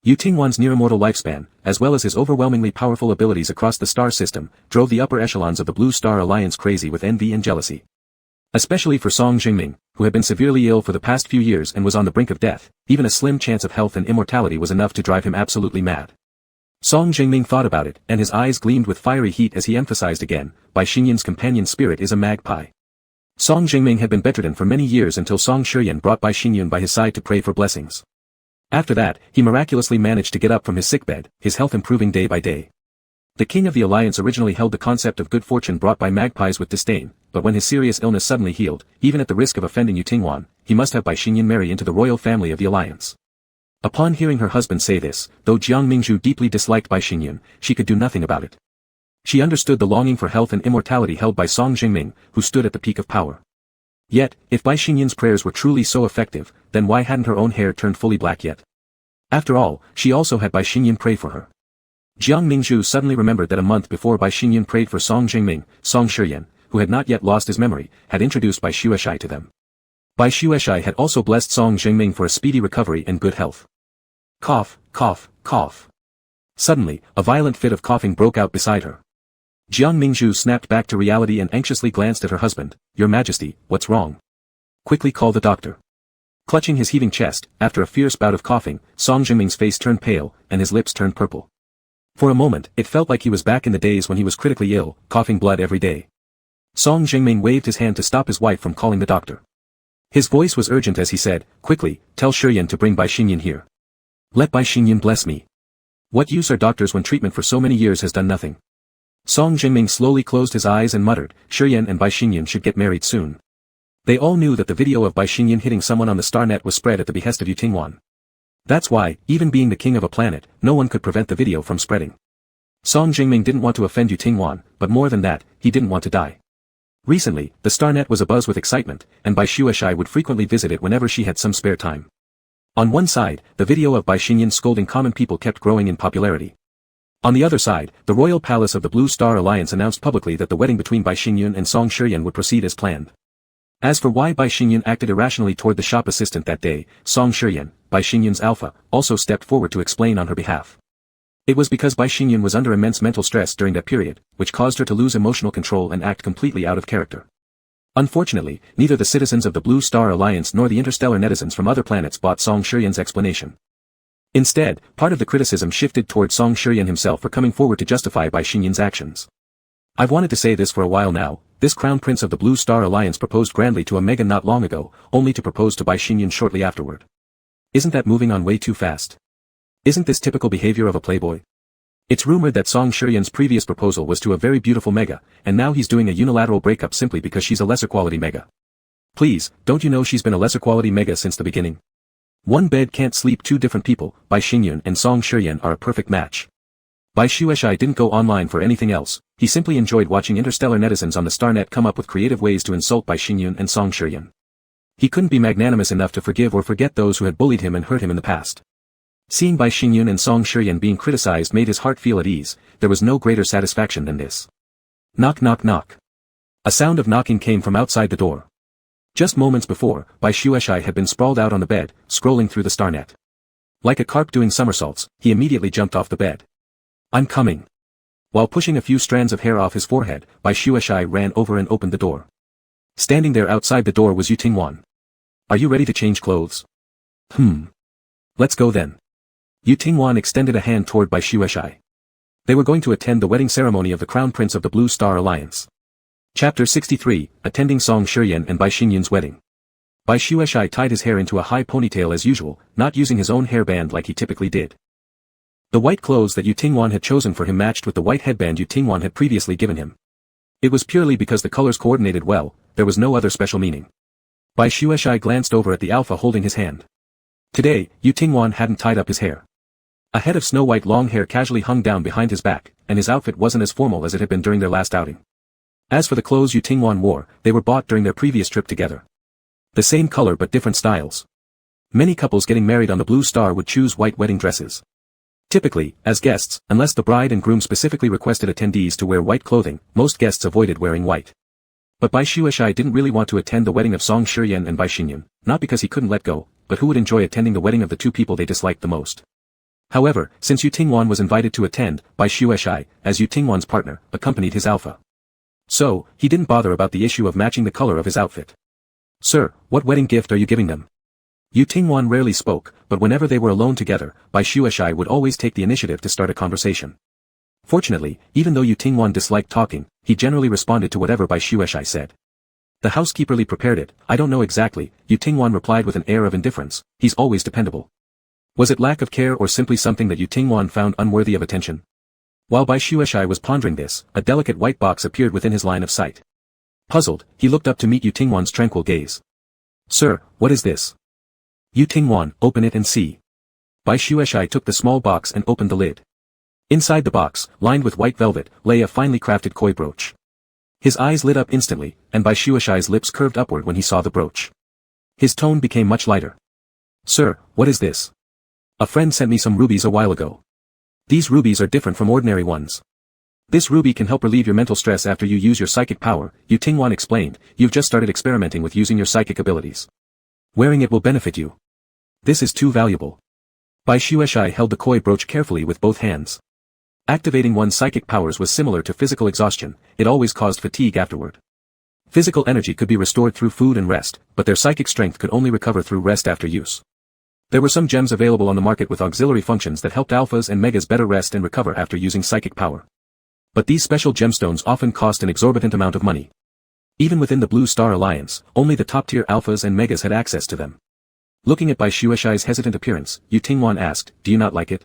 Yu Tingwan's near-immortal lifespan, as well as his overwhelmingly powerful abilities across the star system, drove the upper echelons of the Blue Star Alliance crazy with envy and jealousy. Especially for Song Jingming, who had been severely ill for the past few years and was on the brink of death, even a slim chance of health and immortality was enough to drive him absolutely mad. Song Jingming thought about it, and his eyes gleamed with fiery heat as he emphasized again, Bai Xingyun's companion spirit is a magpie. Song Jingming had been bedridden for many years until Song Shiyan brought Bai Xingyun by his side to pray for blessings. After that, he miraculously managed to get up from his sickbed, his health improving day by day. The king of the alliance originally held the concept of good fortune brought by magpies with disdain, but when his serious illness suddenly healed, even at the risk of offending Yu Tingwan, he must have Bai Xingyun marry into the royal family of the alliance. Upon hearing her husband say this, though Jiang Mingzhu deeply disliked Bai Xingyun, she could do nothing about it. She understood the longing for health and immortality held by Song Jingming, who stood at the peak of power. Yet, if Bai Xingyun's prayers were truly so effective, then why hadn't her own hair turned fully black yet? After all, she also had Bai Xingyun pray for her. Jiang Mingzhu suddenly remembered that a month before Bai Xingyun prayed for Song Jingming, Song Shiyan, who had not yet lost his memory, had introduced Bai Xueshai to them. Bai Xueshai had also blessed Song Jingming for a speedy recovery and good health. Cough, cough, cough. Suddenly, a violent fit of coughing broke out beside her. Jiang Mingzhu snapped back to reality and anxiously glanced at her husband. Your Majesty, what's wrong? Quickly call the doctor. Clutching his heaving chest, after a fierce bout of coughing, Song Jingming's face turned pale, and his lips turned purple. For a moment, it felt like he was back in the days when he was critically ill, coughing blood every day. Song Jingming waved his hand to stop his wife from calling the doctor. His voice was urgent as he said, quickly, tell Shiyan to bring Bai Xingyun here. Let Bai Xingyun bless me. What use are doctors when treatment for so many years has done nothing? Song Jingming slowly closed his eyes and muttered, Shiyan and Bai Xingyun should get married soon. They all knew that the video of Bai Xingyun hitting someone on the starnet was spread at the behest of Yu Tingwan. That's why, even being the king of a planet, no one could prevent the video from spreading. Song Jingming didn't want to offend Yu Tingwan, but more than that, he didn't want to die. Recently, the starnet was abuzz with excitement, and Bai Xueshai would frequently visit it whenever she had some spare time. On one side, the video of Bai Xingyun scolding common people kept growing in popularity. On the other side, the royal palace of the Blue Star Alliance announced publicly that the wedding between Bai Xingyun and Song Shiyan would proceed as planned. As for why Bai Xingyun acted irrationally toward the shop assistant that day, Song Shiyan, Bai Xingyun's alpha, also stepped forward to explain on her behalf. It was because Bai Xingyun was under immense mental stress during that period, which caused her to lose emotional control and act completely out of character. Unfortunately, neither the citizens of the Blue Star Alliance nor the interstellar netizens from other planets bought Song Shiyan's explanation. Instead, part of the criticism shifted toward Song Shiyan himself for coming forward to justify Bai Xingyun's actions. I've wanted to say this for a while now, this Crown Prince of the Blue Star Alliance proposed grandly to a Mega not long ago, only to propose to Bai Xingyun shortly afterward. Isn't that moving on way too fast? Isn't this typical behavior of a playboy? It's rumored that Song Shiyan's previous proposal was to a very beautiful Mega, and now he's doing a unilateral breakup simply because she's a lesser quality Mega. Please, don't you know she's been a lesser quality Mega since the beginning? One bed can't sleep two different people. Bai Xingyun and Song Shiyan are a perfect match. Bai Xueshai didn't go online for anything else, he simply enjoyed watching interstellar netizens on the starnet come up with creative ways to insult Bai Xingyun and Song Shiyan. He couldn't be magnanimous enough to forgive or forget those who had bullied him and hurt him in the past. Seeing Bai Xingyun and Song Shiyan being criticized made his heart feel at ease. There was no greater satisfaction than this. Knock knock knock. A sound of knocking came from outside the door. Just moments before, Bai Shueshai had been sprawled out on the bed, scrolling through the starnet. Like a carp doing somersaults, he immediately jumped off the bed. I'm coming. While pushing a few strands of hair off his forehead, Bai Shueshai ran over and opened the door. Standing there outside the door was Yu Tingwan. Are you ready to change clothes? Let's go then. Yu Tingwan extended a hand toward Bai Shueshai. They were going to attend the wedding ceremony of the Crown Prince of the Blue Star Alliance. Chapter 63, Attending Song Shiyan and Bai Xingyun's Wedding. Bai Shueshai tied his hair into a high ponytail as usual, not using his own hairband like he typically did. The white clothes that Yu Tingwan had chosen for him matched with the white headband Yu Tingwan had previously given him. It was purely because the colors coordinated well, there was no other special meaning. Bai Shueshai glanced over at the alpha holding his hand. Today, Yu Tingwan hadn't tied up his hair. A head of snow-white long hair casually hung down behind his back, and his outfit wasn't as formal as it had been during their last outing. As for the clothes Yu Tingwan wore, they were bought during their previous trip together. The same color but different styles. Many couples getting married on the Blue Star would choose white wedding dresses. Typically, as guests, unless the bride and groom specifically requested attendees to wear white clothing, most guests avoided wearing white. But Bai Shueshai didn't really want to attend the wedding of Song Shiyan and Bai Xingyun, not because he couldn't let go, but who would enjoy attending the wedding of the two people they disliked the most. However, since Yu Tingwan was invited to attend, Bai Shueshai, as Yu Tingwan's partner, accompanied his alpha. So, he didn't bother about the issue of matching the color of his outfit. Sir, what wedding gift are you giving them? Yu Tingwan rarely spoke, but whenever they were alone together, Bai Shueshai would always take the initiative to start a conversation. Fortunately, even though Yu Tingwan disliked talking, he generally responded to whatever Bai Shueshai said. The housekeeperly prepared it, I don't know exactly, Yu Tingwan replied with an air of indifference, he's always dependable. Was it lack of care or simply something that Yu Tingwan found unworthy of attention? While Bai Shueshai was pondering this, a delicate white box appeared within his line of sight. Puzzled, he looked up to meet Yu Tingwan's tranquil gaze. Sir, what is this? Yu Tingwan, open it and see. Bai Shueshai took the small box and opened the lid. Inside the box, lined with white velvet, lay a finely crafted koi brooch. His eyes lit up instantly, and Bai Shueshai's lips curved upward when he saw the brooch. His tone became much lighter. Sir, what is this? A friend sent me some rubies a while ago. These rubies are different from ordinary ones. This ruby can help relieve your mental stress after you use your psychic power, Yu Tingwan explained, you've just started experimenting with using your psychic abilities. Wearing it will benefit you. This is too valuable. Bai Shueshai held the koi brooch carefully with both hands. Activating one's psychic powers was similar to physical exhaustion, it always caused fatigue afterward. Physical energy could be restored through food and rest, but their psychic strength could only recover through rest after use. There were some gems available on the market with auxiliary functions that helped alphas and megas better rest and recover after using psychic power. But these special gemstones often cost an exorbitant amount of money. Even within the Blue Star Alliance, only the top-tier alphas and megas had access to them. Looking at Bai Shueshai's hesitant appearance, Yu Tingwan asked, do you not like it?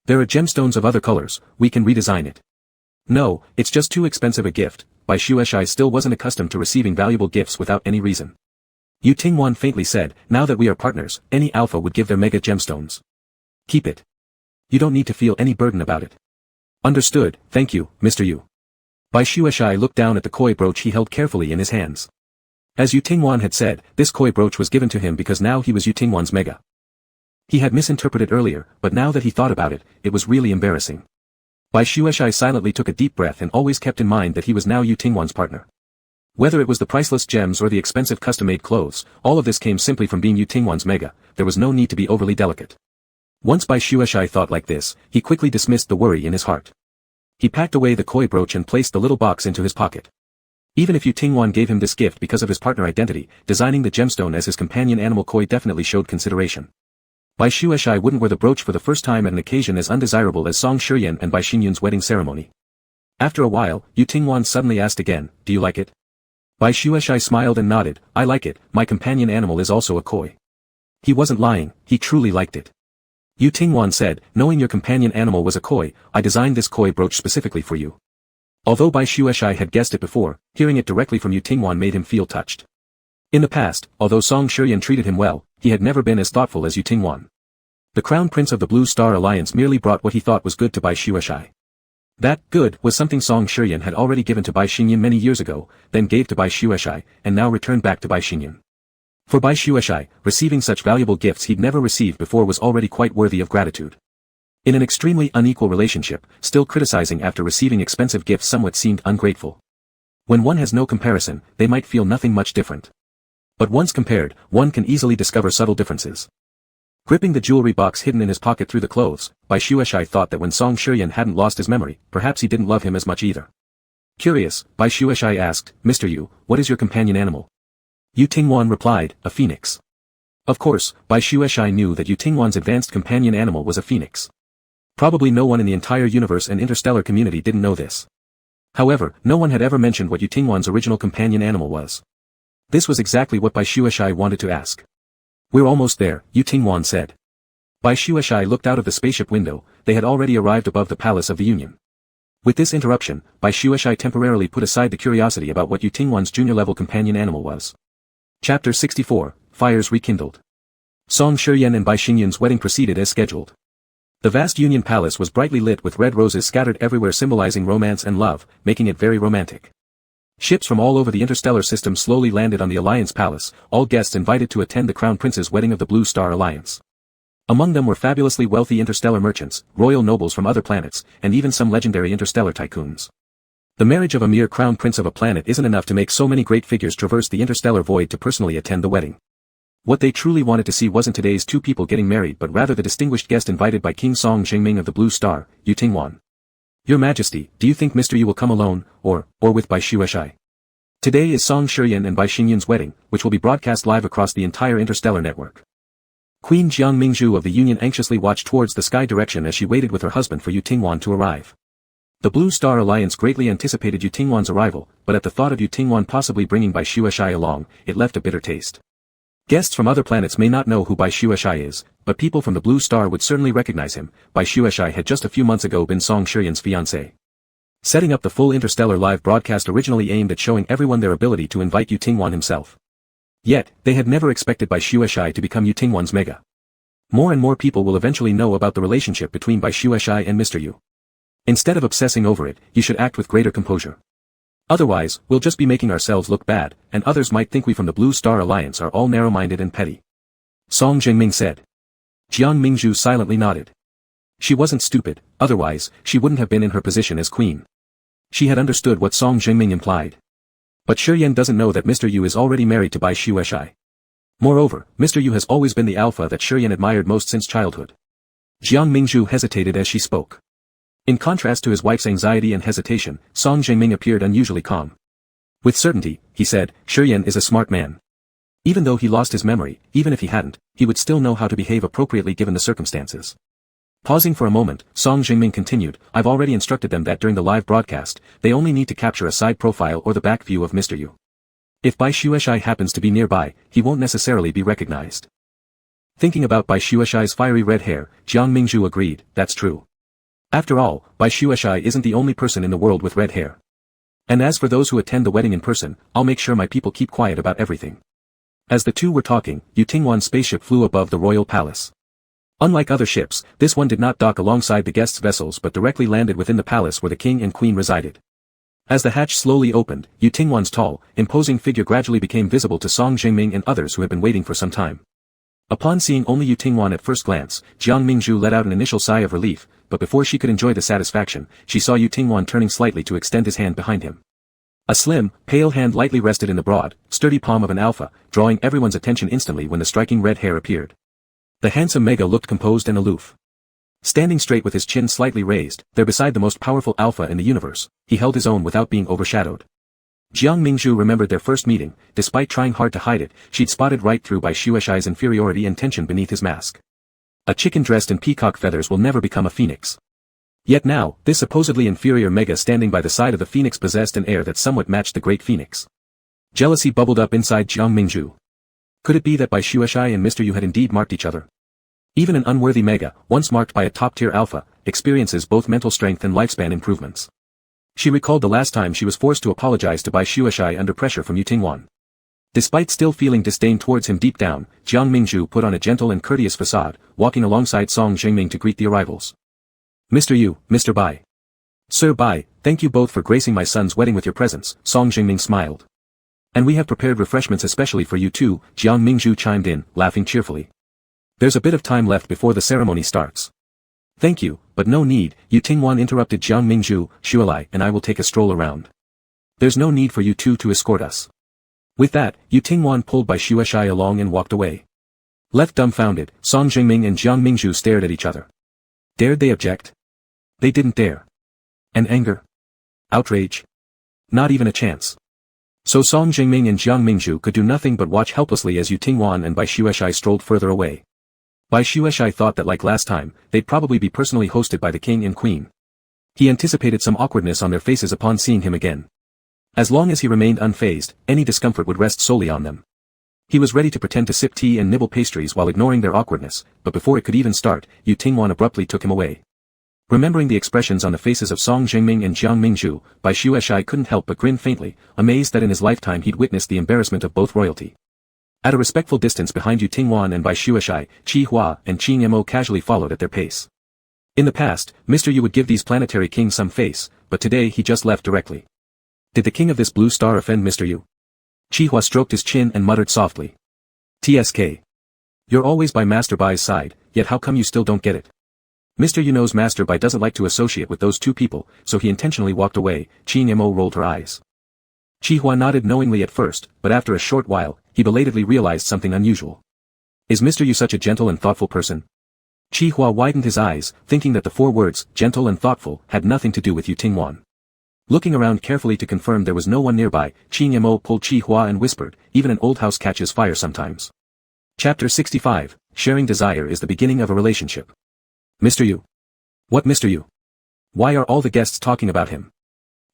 There are gemstones of other colors, we can redesign it. No, it's just too expensive a gift. Bai Shueshai still wasn't accustomed to receiving valuable gifts without any reason. Yu Tingwan faintly said, now that we are partners, any alpha would give their mega gemstones. Keep it. You don't need to feel any burden about it. Understood, thank you, Mr. Yu. Bai Shueshai looked down at the koi brooch he held carefully in his hands. As Yu Tingwan had said, this koi brooch was given to him because now he was Yu Tingwan's mega. He had misinterpreted earlier, but now that he thought about it, it was really embarrassing. Bai Shueshai silently took a deep breath and always kept in mind that he was now Yu Tingwan's partner. Whether it was the priceless gems or the expensive custom-made clothes, all of this came simply from being Yu Tingwan's mega, there was no need to be overly delicate. Once Bai Shueshai thought like this, he quickly dismissed the worry in his heart. He packed away the koi brooch and placed the little box into his pocket. Even if Yu Tingwan gave him this gift because of his partner identity, designing the gemstone as his companion animal koi definitely showed consideration. Bai Shueshai wouldn't wear the brooch for the first time at an occasion as undesirable as Song Shiyan and Bai Xingyun's wedding ceremony. After a while, Yu Tingwan suddenly asked again, do you like it? Bai Shueshai smiled and nodded, I like it, my companion animal is also a koi. He wasn't lying, he truly liked it. Yu Tingwan said, knowing your companion animal was a koi, I designed this koi brooch specifically for you. Although Bai Shueshai had guessed it before, hearing it directly from Yu Tingwan made him feel touched. In the past, although Song Shiyan treated him well, he had never been as thoughtful as Yu Tingwan. The Crown Prince of the Blue Star Alliance merely brought what he thought was good to Bai Shueshai. That good was something Song Shiyan had already given to Bai Xingyun many years ago, then gave to Bai Shueshai, and now returned back to Bai Xingyun. For Bai Shueshai, receiving such valuable gifts he'd never received before was already quite worthy of gratitude. In an extremely unequal relationship, still criticizing after receiving expensive gifts somewhat seemed ungrateful. When one has no comparison, they might feel nothing much different. But once compared, one can easily discover subtle differences. Gripping the jewelry box hidden in his pocket through the clothes, Bai Shueshai thought that when Song Shiryan hadn't lost his memory, perhaps he didn't love him as much either. Curious, Bai Shueshai asked, "Mr. Yu, what is your companion animal?" Yu Tingwan replied, "A phoenix." Of course, Bai Shueshai knew that Yu Tingwan's advanced companion animal was a phoenix. Probably no one in the entire universe and interstellar community didn't know this. However, no one had ever mentioned what Yu Tingwan's original companion animal was. This was exactly what Bai Shueshai wanted to ask. "We're almost there," Yu Tingwan said. Bai Shueshai looked out of the spaceship window. They had already arrived above the Palace of the Union. With this interruption, Bai Shueshai temporarily put aside the curiosity about what Yu Tingwan's junior-level companion animal was. Chapter 64, Fires Rekindled. Song Shiryan and Bai Xingyun's wedding proceeded as scheduled. The vast Union Palace was brightly lit with red roses scattered everywhere symbolizing romance and love, making it very romantic. Ships from all over the interstellar system slowly landed on the Alliance Palace, all guests invited to attend the Crown Prince's wedding of the Blue Star Alliance. Among them were fabulously wealthy interstellar merchants, royal nobles from other planets, and even some legendary interstellar tycoons. The marriage of a mere crown prince of a planet isn't enough to make so many great figures traverse the interstellar void to personally attend the wedding. What they truly wanted to see wasn't today's two people getting married but rather the distinguished guest invited by King Song Jingming of the Blue Star, Yu Tingwan. "Your Majesty, do you think Mr. Yu will come alone, or with Bai Shueshai? Today is Song Shiryan and Bai Xingyun's wedding, which will be broadcast live across the entire interstellar network." Queen Jiang Mingzhu of the Union anxiously watched towards the sky direction as she waited with her husband for Yu Tingwan to arrive. The Blue Star Alliance greatly anticipated Yu Tingwan's arrival, but at the thought of Yu Tingwan possibly bringing Bai Shueshai along, it left a bitter taste. Guests from other planets may not know who Bai Shueshai is, but people from the Blue Star would certainly recognize him. Bai Shueshai had just a few months ago been Song Shiryan's fiancé. Setting up the full interstellar live broadcast originally aimed at showing everyone their ability to invite Yu Tingwan himself. Yet, they had never expected Bai Shueshai to become Yu Tingwan's mega. More and more people will eventually know about the relationship between Bai Shueshai and Mr. Yu. Instead of obsessing over it, you should act with greater composure. Otherwise, we'll just be making ourselves look bad, and others might think we from the Blue Star Alliance are all narrow-minded and petty. Song Jingming said. Jiang Mingzhu silently nodded. She wasn't stupid, otherwise, she wouldn't have been in her position as queen. She had understood what Song Jingming implied. But Shiryan doesn't know that Mr. Yu is already married to Bai Shueshai. Moreover, Mr. Yu has always been the alpha that Shiryan admired most since childhood. Jiang Mingzhu hesitated as she spoke. In contrast to his wife's anxiety and hesitation, Song Jingming appeared unusually calm. With certainty, he said, Shiryan is a smart man. Even though he lost his memory, even if he hadn't, he would still know how to behave appropriately given the circumstances. Pausing for a moment, Song Jingming continued, I've already instructed them that during the live broadcast, they only need to capture a side profile or the back view of Mr. Yu. If Bai Shueshai happens to be nearby, he won't necessarily be recognized. Thinking about Bai Shueshai's fiery red hair, Jiang Mingzhu agreed, that's true. After all, Bai Shueshai isn't the only person in the world with red hair. And as for those who attend the wedding in person, I'll make sure my people keep quiet about everything. As the two were talking, Yu Tingwan's spaceship flew above the royal palace. Unlike other ships, this one did not dock alongside the guests' vessels but directly landed within the palace where the king and queen resided. As the hatch slowly opened, Yu Tingwan's tall, imposing figure gradually became visible to Song Jingming and others who had been waiting for some time. Upon seeing only Yu Tingwan at first glance, Jiang Mingzhu let out an initial sigh of relief, but before she could enjoy the satisfaction, she saw Yu Tingwan turning slightly to extend his hand behind him. A slim, pale hand lightly rested in the broad, sturdy palm of an alpha, drawing everyone's attention instantly when the striking red hair appeared. The handsome Mega looked composed and aloof. Standing straight with his chin slightly raised, there beside the most powerful alpha in the universe, he held his own without being overshadowed. Jiang Mingzhu remembered their first meeting. Despite trying hard to hide it, she'd spotted right through Bai Shueshai's inferiority and tension beneath his mask. A chicken dressed in peacock feathers will never become a phoenix. Yet now, this supposedly inferior Mega standing by the side of the phoenix possessed an air that somewhat matched the great phoenix. Jealousy bubbled up inside Jiang Mingzhu. Could it be that Bai Shueshai and Mr. Yu had indeed marked each other? Even an unworthy Mega, once marked by a top-tier alpha, experiences both mental strength and lifespan improvements. She recalled the last time she was forced to apologize to Bai Shueshai under pressure from Yu Tingwan. Despite still feeling disdain towards him deep down, Jiang Mingzhu put on a gentle and courteous facade, walking alongside Song Jingming to greet the arrivals. Mr. Yu, Mr. Bai. Sir Bai, thank you both for gracing my son's wedding with your presence, Song Jingming smiled. And we have prepared refreshments especially for you too, Jiang Mingzhu chimed in, laughing cheerfully. There's a bit of time left before the ceremony starts. Thank you, but no need, Yu Tingwan interrupted Jiang Mingzhu, Shualai and I will take a stroll around. There's no need for you two to escort us. With that, Yu Tingwan pulled Bai Shueshai along and walked away. Left dumbfounded, Song Jingming and Jiang Mingzhu stared at each other. Dared they object? They didn't dare. And anger? Outrage? Not even a chance. So Song Jingming and Jiang Mingzhu could do nothing but watch helplessly as Yu Tingwan and Bai Shueshai strolled further away. Bai Shueshai thought that like last time, they'd probably be personally hosted by the king and queen. He anticipated some awkwardness on their faces upon seeing him again. As long as he remained unfazed, any discomfort would rest solely on them. He was ready to pretend to sip tea and nibble pastries while ignoring their awkwardness, but before it could even start, Yu Tingwan abruptly took him away. Remembering the expressions on the faces of Song Jingming and Jiang Mingzhu, Bai Shueshai couldn't help but grin faintly, amazed that in his lifetime he'd witnessed the embarrassment of both royalty. At a respectful distance behind Yu Tingwan and Bai Shueshai, Qi Hua and Qing Mo casually followed at their pace. In the past, Mr. Yu would give these planetary kings some face, but today he just left directly. Did the king of this blue star offend Mr. Yu? Qi Hua stroked his chin and muttered softly. TSK. You're always by Master Bai's side, yet how come you still don't get it? Mr. Yu knows Master Bai doesn't like to associate with those two people, so he intentionally walked away. Qing Mo rolled her eyes. Qi Hua nodded knowingly at first, but after a short while, he belatedly realized something unusual. Is Mr. Yu such a gentle and thoughtful person? Qi Hua widened his eyes, thinking that the four words, gentle and thoughtful, had nothing to do with Yu Tingwan. Looking around carefully to confirm there was no one nearby, Qing Mo pulled Qi Hua and whispered, even an old house catches fire sometimes. Chapter 65, Sharing Desire is the beginning of a relationship. Mr. Yu. What Mr. Yu? Why are all the guests talking about him?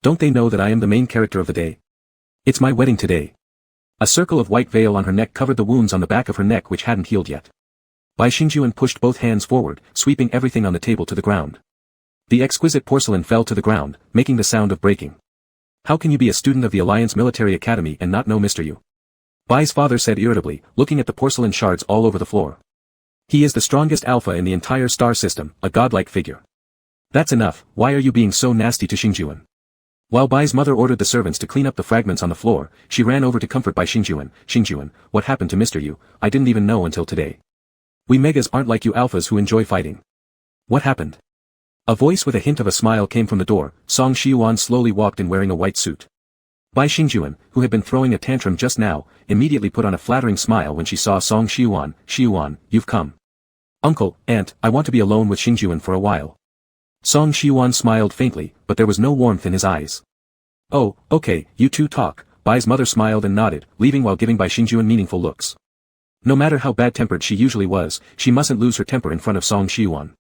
Don't they know that I am the main character of the day? It's my wedding today. A circle of white veil on her neck covered the wounds on the back of her neck which hadn't healed yet. Bai Xingjuan pushed both hands forward, sweeping everything on the table to the ground. The exquisite porcelain fell to the ground, making the sound of breaking. How can you be a student of the Alliance Military Academy and not know Mr. Yu? Bai's father said irritably, looking at the porcelain shards all over the floor. He is the strongest alpha in the entire star system, a godlike figure. That's enough, why are you being so nasty to Xingjuan? While Bai's mother ordered the servants to clean up the fragments on the floor, she ran over to comfort Bai Xingjuan. Xingjuan, what happened to Mr. Yu? I didn't even know until today. We megas aren't like you alphas who enjoy fighting. What happened? A voice with a hint of a smile came from the door. Song Xiuan slowly walked in wearing a white suit. Bai Xingjuan, who had been throwing a tantrum just now, immediately put on a flattering smile when she saw Song Xiuan. Xiuan, you've come. Uncle, aunt, I want to be alone with Xingjuan for a while. Song Xiuan smiled faintly, but there was no warmth in his eyes. Oh, okay, you two talk. Bai's mother smiled and nodded, leaving while giving Bai Xingjuan meaningful looks. No matter how bad-tempered she usually was, she mustn't lose her temper in front of Song Xiuan.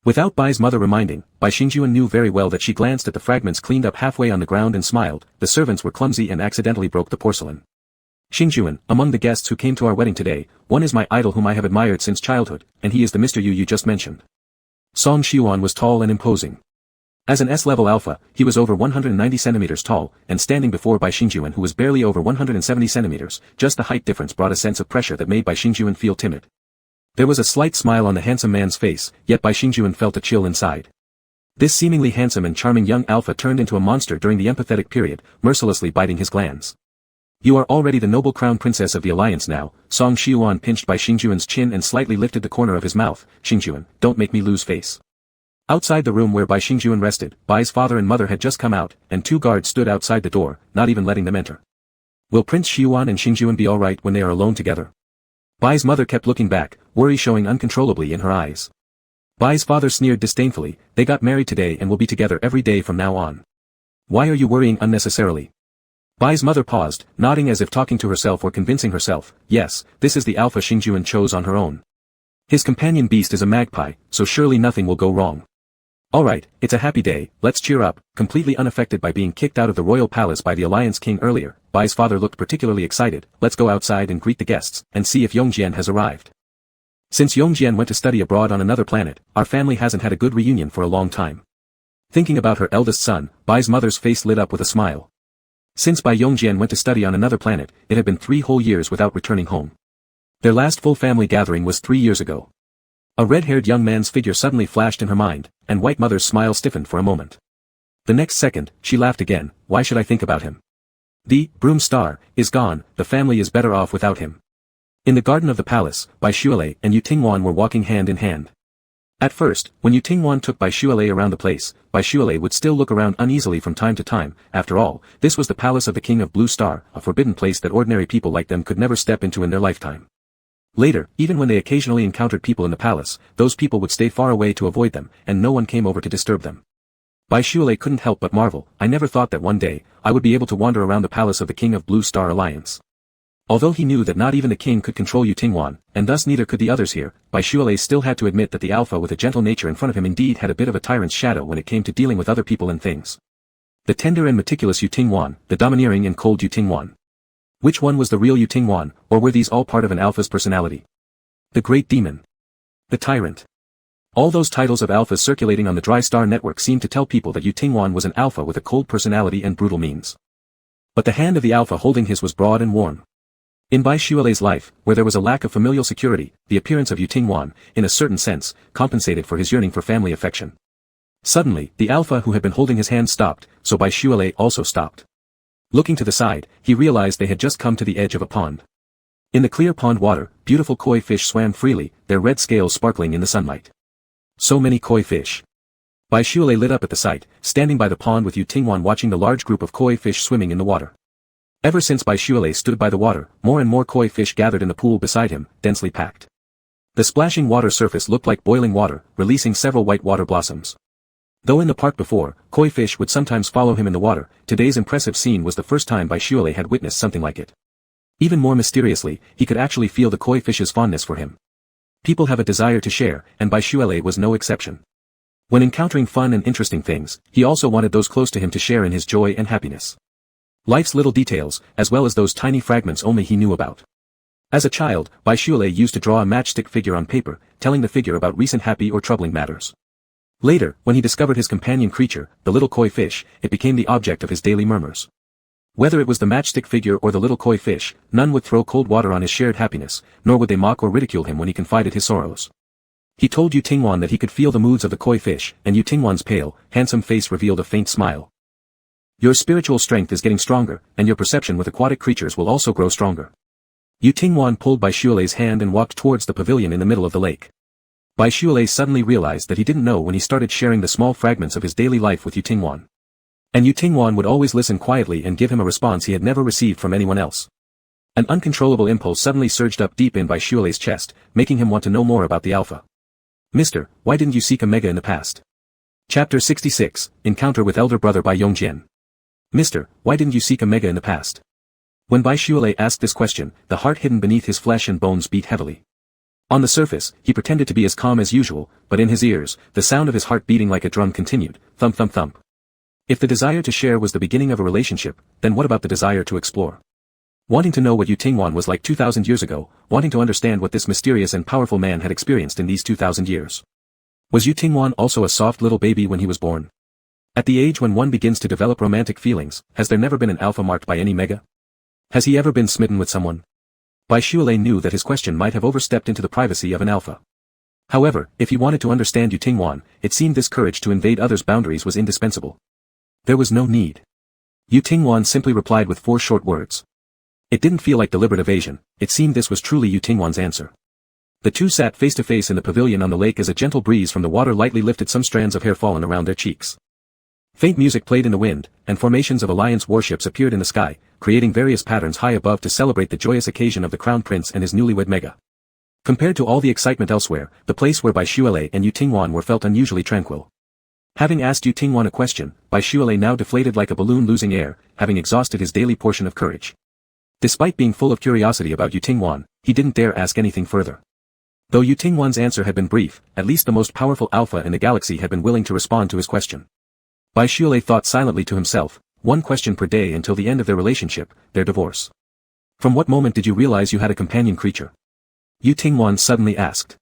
Without Bai's mother reminding, Bai Xingjuan knew very well that she glanced at the fragments cleaned up halfway on the ground and smiled. The servants were clumsy and accidentally broke the porcelain. Xingjuan, among the guests who came to our wedding today, one is my idol whom I have admired since childhood, and he is the Mr. Yu you just mentioned. Song Xiuan was tall and imposing. As an S-level alpha, he was over 190 centimeters tall, and standing before Bai Xingjuan who was barely over 170 centimeters, just the height difference brought a sense of pressure that made Bai Xingjuan feel timid. There was a slight smile on the handsome man's face, yet Bai Xingjuan felt a chill inside. This seemingly handsome and charming young alpha turned into a monster during the empathetic period, mercilessly biting his glands. You are already the noble crown princess of the alliance now. Song Xiuan pinched Bai Xingjuan's chin and slightly lifted the corner of his mouth. Xingjuan, don't make me lose face. Outside the room where Bai Xingjuan rested, Bai's father and mother had just come out, and two guards stood outside the door, not even letting them enter. Will Prince Xiuan and Xingjuan be alright when they are alone together? Bai's mother kept looking back, worry showing uncontrollably in her eyes. Bai's father sneered disdainfully, they got married today and will be together every day from now on. Why are you worrying unnecessarily? Bai's mother paused, nodding as if talking to herself or convincing herself, yes, this is the alpha Xingjuan chose on her own. His companion beast is a magpie, so surely nothing will go wrong. Alright, it's a happy day, let's cheer up. Completely unaffected by being kicked out of the royal palace by the Alliance King earlier, Bai's father looked particularly excited. Let's go outside and greet the guests, and see if Yongjian has arrived. Since Yongjian went to study abroad on another planet, our family hasn't had a good reunion for a long time. Thinking about her eldest son, Bai's mother's face lit up with a smile. Since Bai Yongjian went to study on another planet, it had been 3 whole years without returning home. Their last full family gathering was 3 years ago. A red-haired young man's figure suddenly flashed in her mind, and White Mother's smile stiffened for a moment. The next second, she laughed again. Why should I think about him? The broom star is gone, the family is better off without him. In the garden of the palace, Bai Shualei and Yu Tingwan were walking hand in hand. At first, when Yu Tingwan took Bai Shualei around the place, Bai Shualei would still look around uneasily from time to time. After all, this was the palace of the king of Blue Star, a forbidden place that ordinary people like them could never step into in their lifetime. Later, even when they occasionally encountered people in the palace, those people would stay far away to avoid them, and no one came over to disturb them. Bai Shualei couldn't help but marvel. I never thought that one day, I would be able to wander around the palace of the king of Blue Star Alliance. Although he knew that not even the king could control Yu Tingwan, and thus neither could the others here, Bai Shualei still had to admit that the alpha with a gentle nature in front of him indeed had a bit of a tyrant's shadow when it came to dealing with other people and things. The tender and meticulous Yu Tingwan, the domineering and cold Yu Tingwan. Which one was the real Yu Tingwan, or were these all part of an alpha's personality? The great demon. The tyrant. All those titles of alphas circulating on the Dry Star network seemed to tell people that Yu Tingwan was an alpha with a cold personality and brutal means. But the hand of the alpha holding his was broad and warm. In Bai Shualei's life, where there was a lack of familial security, the appearance of Yu Tingwan, in a certain sense, compensated for his yearning for family affection. Suddenly, the alpha who had been holding his hand stopped, so Bai Shualei also stopped. Looking to the side, he realized they had just come to the edge of a pond. In the clear pond water, beautiful koi fish swam freely, their red scales sparkling in the sunlight. So many koi fish. Bai Shualei lit up at the sight, standing by the pond with Yu Tingwan watching the large group of koi fish swimming in the water. Ever since Bai Shualei stood by the water, more and more koi fish gathered in the pool beside him, densely packed. The splashing water surface looked like boiling water, releasing several white water blossoms. Though in the park before, koi fish would sometimes follow him in the water, today's impressive scene was the first time Bai Shualei had witnessed something like it. Even more mysteriously, he could actually feel the koi fish's fondness for him. People have a desire to share, and Bai Shualei was no exception. When encountering fun and interesting things, he also wanted those close to him to share in his joy and happiness. Life's little details, as well as those tiny fragments only he knew about. As a child, Bai Shualei used to draw a matchstick figure on paper, telling the figure about recent happy or troubling matters. Later, when he discovered his companion creature, the little koi fish, it became the object of his daily murmurs. Whether it was the matchstick figure or the little koi fish, none would throw cold water on his shared happiness, nor would they mock or ridicule him when he confided his sorrows. He told Yu Tingwan that he could feel the moods of the koi fish, and Yu Tingwan's pale, handsome face revealed a faint smile. Your spiritual strength is getting stronger, and your perception with aquatic creatures will also grow stronger. Yu Tingwan pulled Bai Shualei's hand and walked towards the pavilion in the middle of the lake. Bai Shualei suddenly realized that he didn't know when he started sharing the small fragments of his daily life with Yu Tingwan. And Yu Tingwan would always listen quietly and give him a response he had never received from anyone else. An uncontrollable impulse suddenly surged up deep in Bai Shualei's chest, making him want to know more about the alpha. Mister, why didn't you seek Omega in the past? Chapter 66, Encounter with Elder Brother by Yongjian. Mister, why didn't you seek Omega in the past? When Bai Shualei asked this question, the heart hidden beneath his flesh and bones beat heavily. On the surface, he pretended to be as calm as usual, but in his ears, the sound of his heart beating like a drum continued, thump thump thump. If the desire to share was the beginning of a relationship, then what about the desire to explore? Wanting to know what Yu Tingwan was like 2,000 years ago, wanting to understand what this mysterious and powerful man had experienced in these 2,000 years. Was Yu Tingwan also a soft little baby when he was born? At the age when one begins to develop romantic feelings, has there never been an alpha marked by any mega? Has he ever been smitten with someone? Bai Shualei knew that his question might have overstepped into the privacy of an alpha. However, if he wanted to understand Yu Tingwan, it seemed this courage to invade others' boundaries was indispensable. There was no need. Yu Tingwan simply replied with 4 short words. It didn't feel like deliberate evasion, it seemed this was truly Yu Tingwan's answer. The two sat face to face in the pavilion on the lake as a gentle breeze from the water lightly lifted some strands of hair fallen around their cheeks. Faint music played in the wind, and formations of Alliance warships appeared in the sky, creating various patterns high above to celebrate the joyous occasion of the Crown Prince and his newlywed Mega. Compared to all the excitement elsewhere, the place where Bai Shualei and Yu Tingwan were felt unusually tranquil. Having asked Yu Tingwan a question, Bai Shualei now deflated like a balloon losing air, having exhausted his daily portion of courage. Despite being full of curiosity about Yu Tingwan, he didn't dare ask anything further. Though Yu Tingwan's answer had been brief, at least the most powerful alpha in the galaxy had been willing to respond to his question. Bai Shualei thought silently to himself, 1 question per day until the end of their relationship, their divorce. From what moment did you realize you had a companion creature? Yu Tingwan suddenly asked.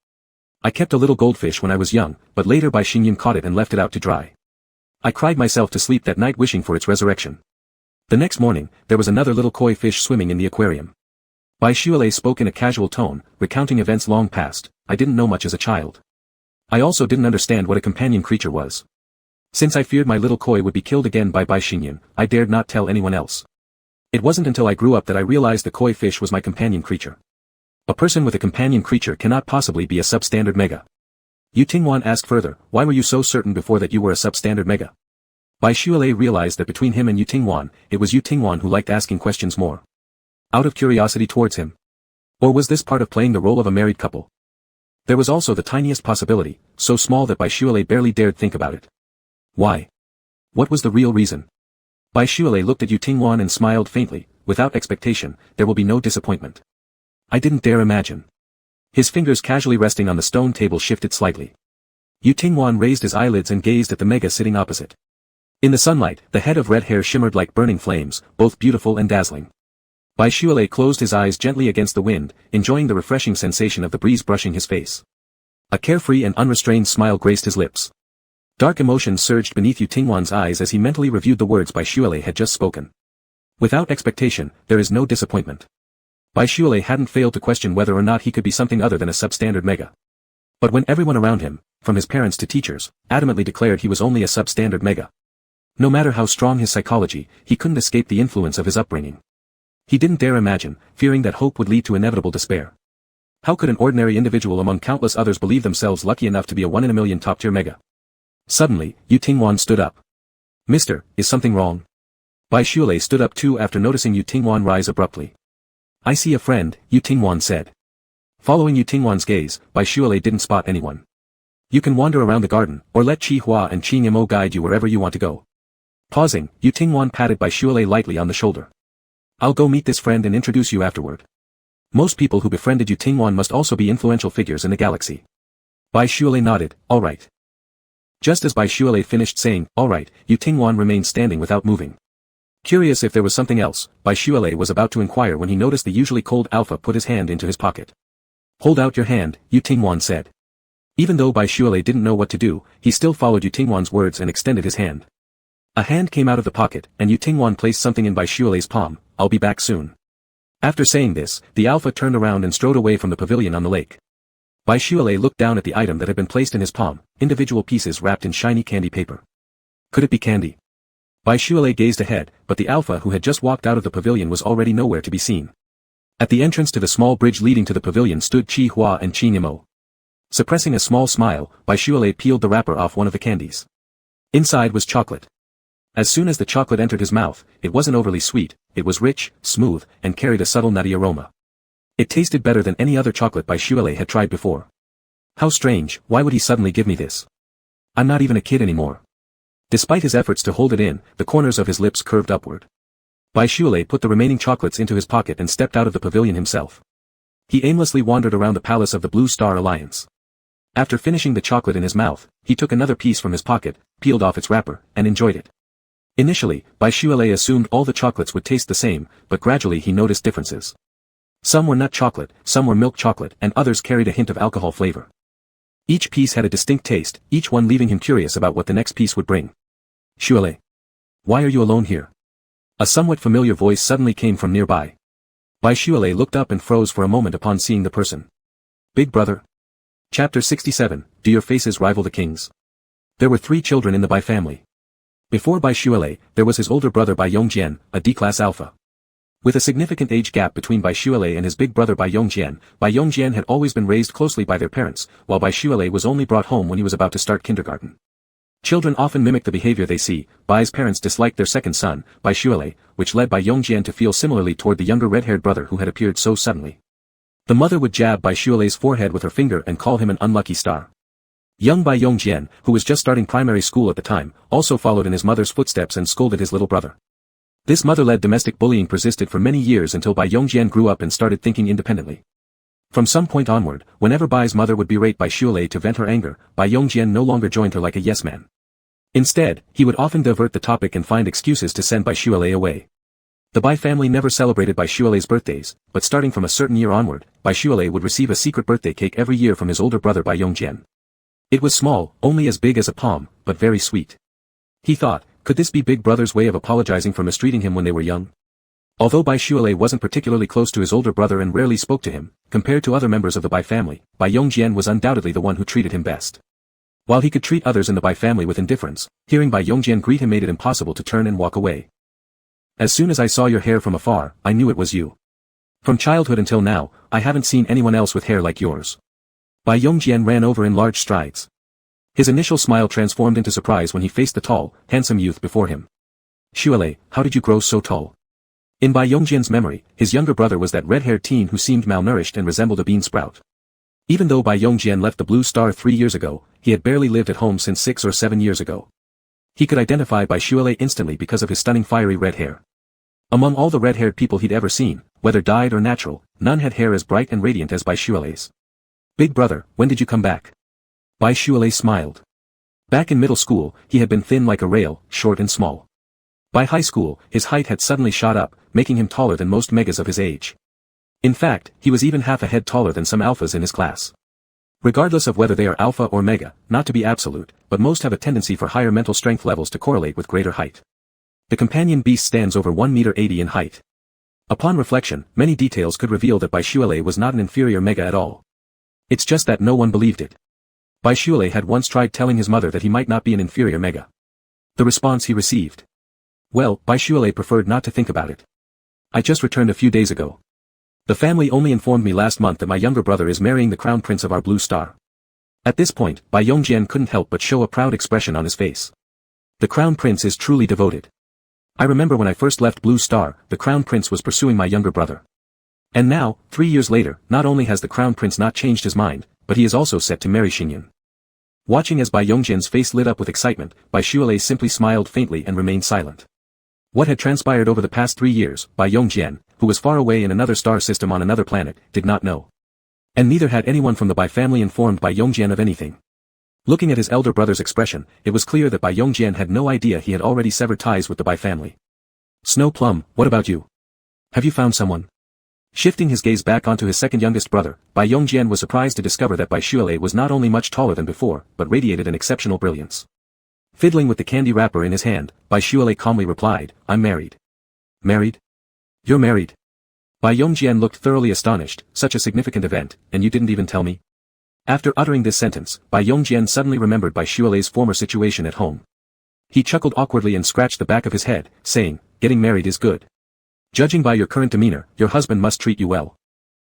I kept a little goldfish when I was young, but later Bai Xingyan caught it and left it out to dry. I cried myself to sleep that night wishing for its resurrection. The next morning, there was another little koi fish swimming in the aquarium. Bai Shualei spoke in a casual tone, recounting events long past. I didn't know much as a child. I also didn't understand what a companion creature was. Since I feared my little koi would be killed again by Bai Xingyan, I dared not tell anyone else. It wasn't until I grew up that I realized the koi fish was my companion creature. A person with a companion creature cannot possibly be a substandard mega. Yu Tingwan asked further, why were you so certain before that you were a substandard mega? Bai Shualei realized that between him and Yu Tingwan, it was Yu Tingwan who liked asking questions more. Out of curiosity towards him. Or was this part of playing the role of a married couple? There was also the tiniest possibility, so small that Bai Shualei barely dared think about it. Why? What was the real reason? Bai Shualei looked at Yu Tingwan and smiled faintly, without expectation, there will be no disappointment. I didn't dare imagine. His fingers casually resting on the stone table shifted slightly. Yu Tingwan raised his eyelids and gazed at the mega sitting opposite. In the sunlight, the head of red hair shimmered like burning flames, both beautiful and dazzling. Bai Shualei closed his eyes gently against the wind, enjoying the refreshing sensation of the breeze brushing his face. A carefree and unrestrained smile graced his lips. Dark emotions surged beneath Yu Tingwan's eyes as he mentally reviewed the words Bai Shualei had just spoken. Without expectation, there is no disappointment. Bai Shualei hadn't failed to question whether or not he could be something other than a substandard mega. But when everyone around him, from his parents to teachers, adamantly declared he was only a substandard mega. No matter how strong his psychology, he couldn't escape the influence of his upbringing. He didn't dare imagine, fearing that hope would lead to inevitable despair. How could an ordinary individual among countless others believe themselves lucky enough to be a 1 in a million top-tier mega? Suddenly, Yu Tingwan stood up. Mister, is something wrong? Bai Shualei stood up too after noticing Yu Tingwan rise abruptly. I see a friend, Yu Tingwan said. Following Yu Tingwan's gaze, Bai Shualei didn't spot anyone. You can wander around the garden, or let Chi Hua and Chi Nemo guide you wherever you want to go. Pausing, Yu Tingwan patted Bai Shualei lightly on the shoulder. I'll go meet this friend and introduce you afterward. Most people who befriended Yu Tingwan must also be influential figures in the galaxy. Bai Shualei nodded, all right. Just as Bai Shualei finished saying, all right, Yu Tingwan remained standing without moving. Curious if there was something else, Bai Shualei was about to inquire when he noticed the usually cold Alpha put his hand into his pocket. Hold out your hand, Yu Tingwan said. Even though Bai Shualei didn't know what to do, he still followed Yu Tingwan's words and extended his hand. A hand came out of the pocket, and Yu Tingwan placed something in Bai Shualei's palm. I'll be back soon. After saying this, the Alpha turned around and strode away from the pavilion on the lake. Bai Shualei looked down at the item that had been placed in his palm, individual pieces wrapped in shiny candy paper. Could it be candy? Bai Shualei gazed ahead, but the Alpha who had just walked out of the pavilion was already nowhere to be seen. At the entrance to the small bridge leading to the pavilion stood Chi Hua and Chi Nemo. Suppressing a small smile, Bai Shualei peeled the wrapper off one of the candies. Inside was chocolate. As soon as the chocolate entered his mouth, it wasn't overly sweet, it was rich, smooth, and carried a subtle nutty aroma. It tasted better than any other chocolate Bai Shualei had tried before. How strange, why would he suddenly give me this? I'm not even a kid anymore. Despite his efforts to hold it in, the corners of his lips curved upward. Bai Shualei put the remaining chocolates into his pocket and stepped out of the pavilion himself. He aimlessly wandered around the palace of the Blue Star Alliance. After finishing the chocolate in his mouth, he took another piece from his pocket, peeled off its wrapper, and enjoyed it. Initially, Bai Shualei assumed all the chocolates would taste the same, but gradually he noticed differences. Some were nut chocolate, some were milk chocolate, and others carried a hint of alcohol flavor. Each piece had a distinct taste, each one leaving him curious about what the next piece would bring. Shualei. Why are you alone here? A somewhat familiar voice suddenly came from nearby. Bai Shualei looked up and froze for a moment upon seeing the person. Big brother. Chapter 67, Do Your Faces Rival the King's? There were 3 children in the Bai family. Before Bai Shualei, there was his older brother Bai Yongjian, a D-class alpha. With a significant age gap between Bai Shualei and his big brother Bai Yongjian had always been raised closely by their parents, while Bai Shualei was only brought home when he was about to start kindergarten. Children often mimic the behavior they see. Bai's parents disliked their second son, Bai Shualei, which led Bai Yongjian to feel similarly toward the younger red-haired brother who had appeared so suddenly. The mother would jab Bai Shualei's forehead with her finger and call him an unlucky star. Young Bai Yongjian, who was just starting primary school at the time, also followed in his mother's footsteps and scolded his little brother. This mother-led domestic bullying persisted for many years until Bai Yongjian grew up and started thinking independently. From some point onward, whenever Bai's mother would berate Bai Shualei to vent her anger, Bai Yongjian no longer joined her like a yes-man. Instead, he would often divert the topic and find excuses to send Bai Shualei away. The Bai family never celebrated Bai Shualei's birthdays, but starting from a certain year onward, Bai Shualei would receive a secret birthday cake every year from his older brother Bai Yongjian. It was small, only as big as a palm, but very sweet. He thought, could this be Big Brother's way of apologizing for mistreating him when they were young? Although Bai Shualei wasn't particularly close to his older brother and rarely spoke to him, compared to other members of the Bai family, Bai Yongjian was undoubtedly the one who treated him best. While he could treat others in the Bai family with indifference, hearing Bai Yongjian greet him made it impossible to turn and walk away. As soon as I saw your hair from afar, I knew it was you. From childhood until now, I haven't seen anyone else with hair like yours. Bai Yongjian ran over in large strides. His initial smile transformed into surprise when he faced the tall, handsome youth before him. Xuelei, how did you grow so tall? In Bai Yongjian's memory, his younger brother was that red-haired teen who seemed malnourished and resembled a bean sprout. Even though Bai Yongjian left the Blue Star 3 years ago, he had barely lived at home since 6 or 7 years ago. He could identify Bai Xuelei instantly because of his stunning fiery red hair. Among all the red-haired people he'd ever seen, whether dyed or natural, none had hair as bright and radiant as Bai Xuelei's. Big brother, when did you come back? Bai Xuelei smiled. Back in middle school, he had been thin like a rail, short and small. By high school, his height had suddenly shot up, making him taller than most megas of his age. In fact, he was even half a head taller than some alphas in his class. Regardless of whether they are alpha or mega, not to be absolute, but most have a tendency for higher mental strength levels to correlate with greater height. The companion beast stands over 1 meter 80 in height. Upon reflection, many details could reveal that Bai Xuelei was not an inferior mega at all. It's just that no one believed it. Bai Xuelei had once tried telling his mother that he might not be an inferior mega. The response he received. Well, Bai Xuelei preferred not to think about it. I just returned a few days ago. The family only informed me last month that my younger brother is marrying the crown prince of our Blue Star. At this point, Bai Yongjian couldn't help but show a proud expression on his face. The crown prince is truly devoted. I remember when I first left Blue Star, the crown prince was pursuing my younger brother. And now, 3 years later, not only has the crown prince not changed his mind, but he is also set to marry Xingyun. Watching as Bai Yongjian's face lit up with excitement, Bai Xuelei simply smiled faintly and remained silent. What had transpired over the past 3 years, Bai Yongjian, who was far away in another star system on another planet, did not know. And neither had anyone from the Bai family informed Bai Yongjian of anything. Looking at his elder brother's expression, it was clear that Bai Yongjian had no idea he had already severed ties with the Bai family. Snow Plum, what about you? Have you found someone? Shifting his gaze back onto his second youngest brother, Bai Yongjian was surprised to discover that Bai Xuelei was not only much taller than before, but radiated an exceptional brilliance. Fiddling with the candy wrapper in his hand, Bai Xuelei calmly replied, I'm married. Married? You're married. Bai Yongjian looked thoroughly astonished, such a significant event, and you didn't even tell me? After uttering this sentence, Bai Yongjian suddenly remembered Bai Xuelei's former situation at home. He chuckled awkwardly and scratched the back of his head, saying, getting married is good. Judging by your current demeanor, your husband must treat you well.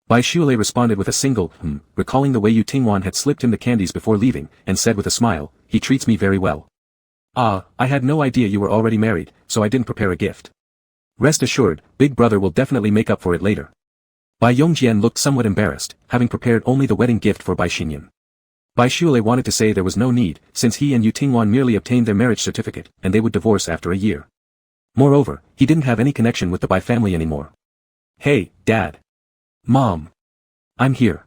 Bai Xuelei responded with a single, recalling the way Yu Tingwan had slipped him the candies before leaving, and said with a smile, he treats me very well. Ah, I had no idea you were already married, so I didn't prepare a gift. Rest assured, big brother will definitely make up for it later. Bai Yongjian looked somewhat embarrassed, having prepared only the wedding gift for Bai Xingyun. Bai Xuelei wanted to say there was no need, since he and Yu Tingwan merely obtained their marriage certificate, and they would divorce after a year. Moreover, he didn't have any connection with the Bai family anymore. Hey, Dad. Mom. I'm here.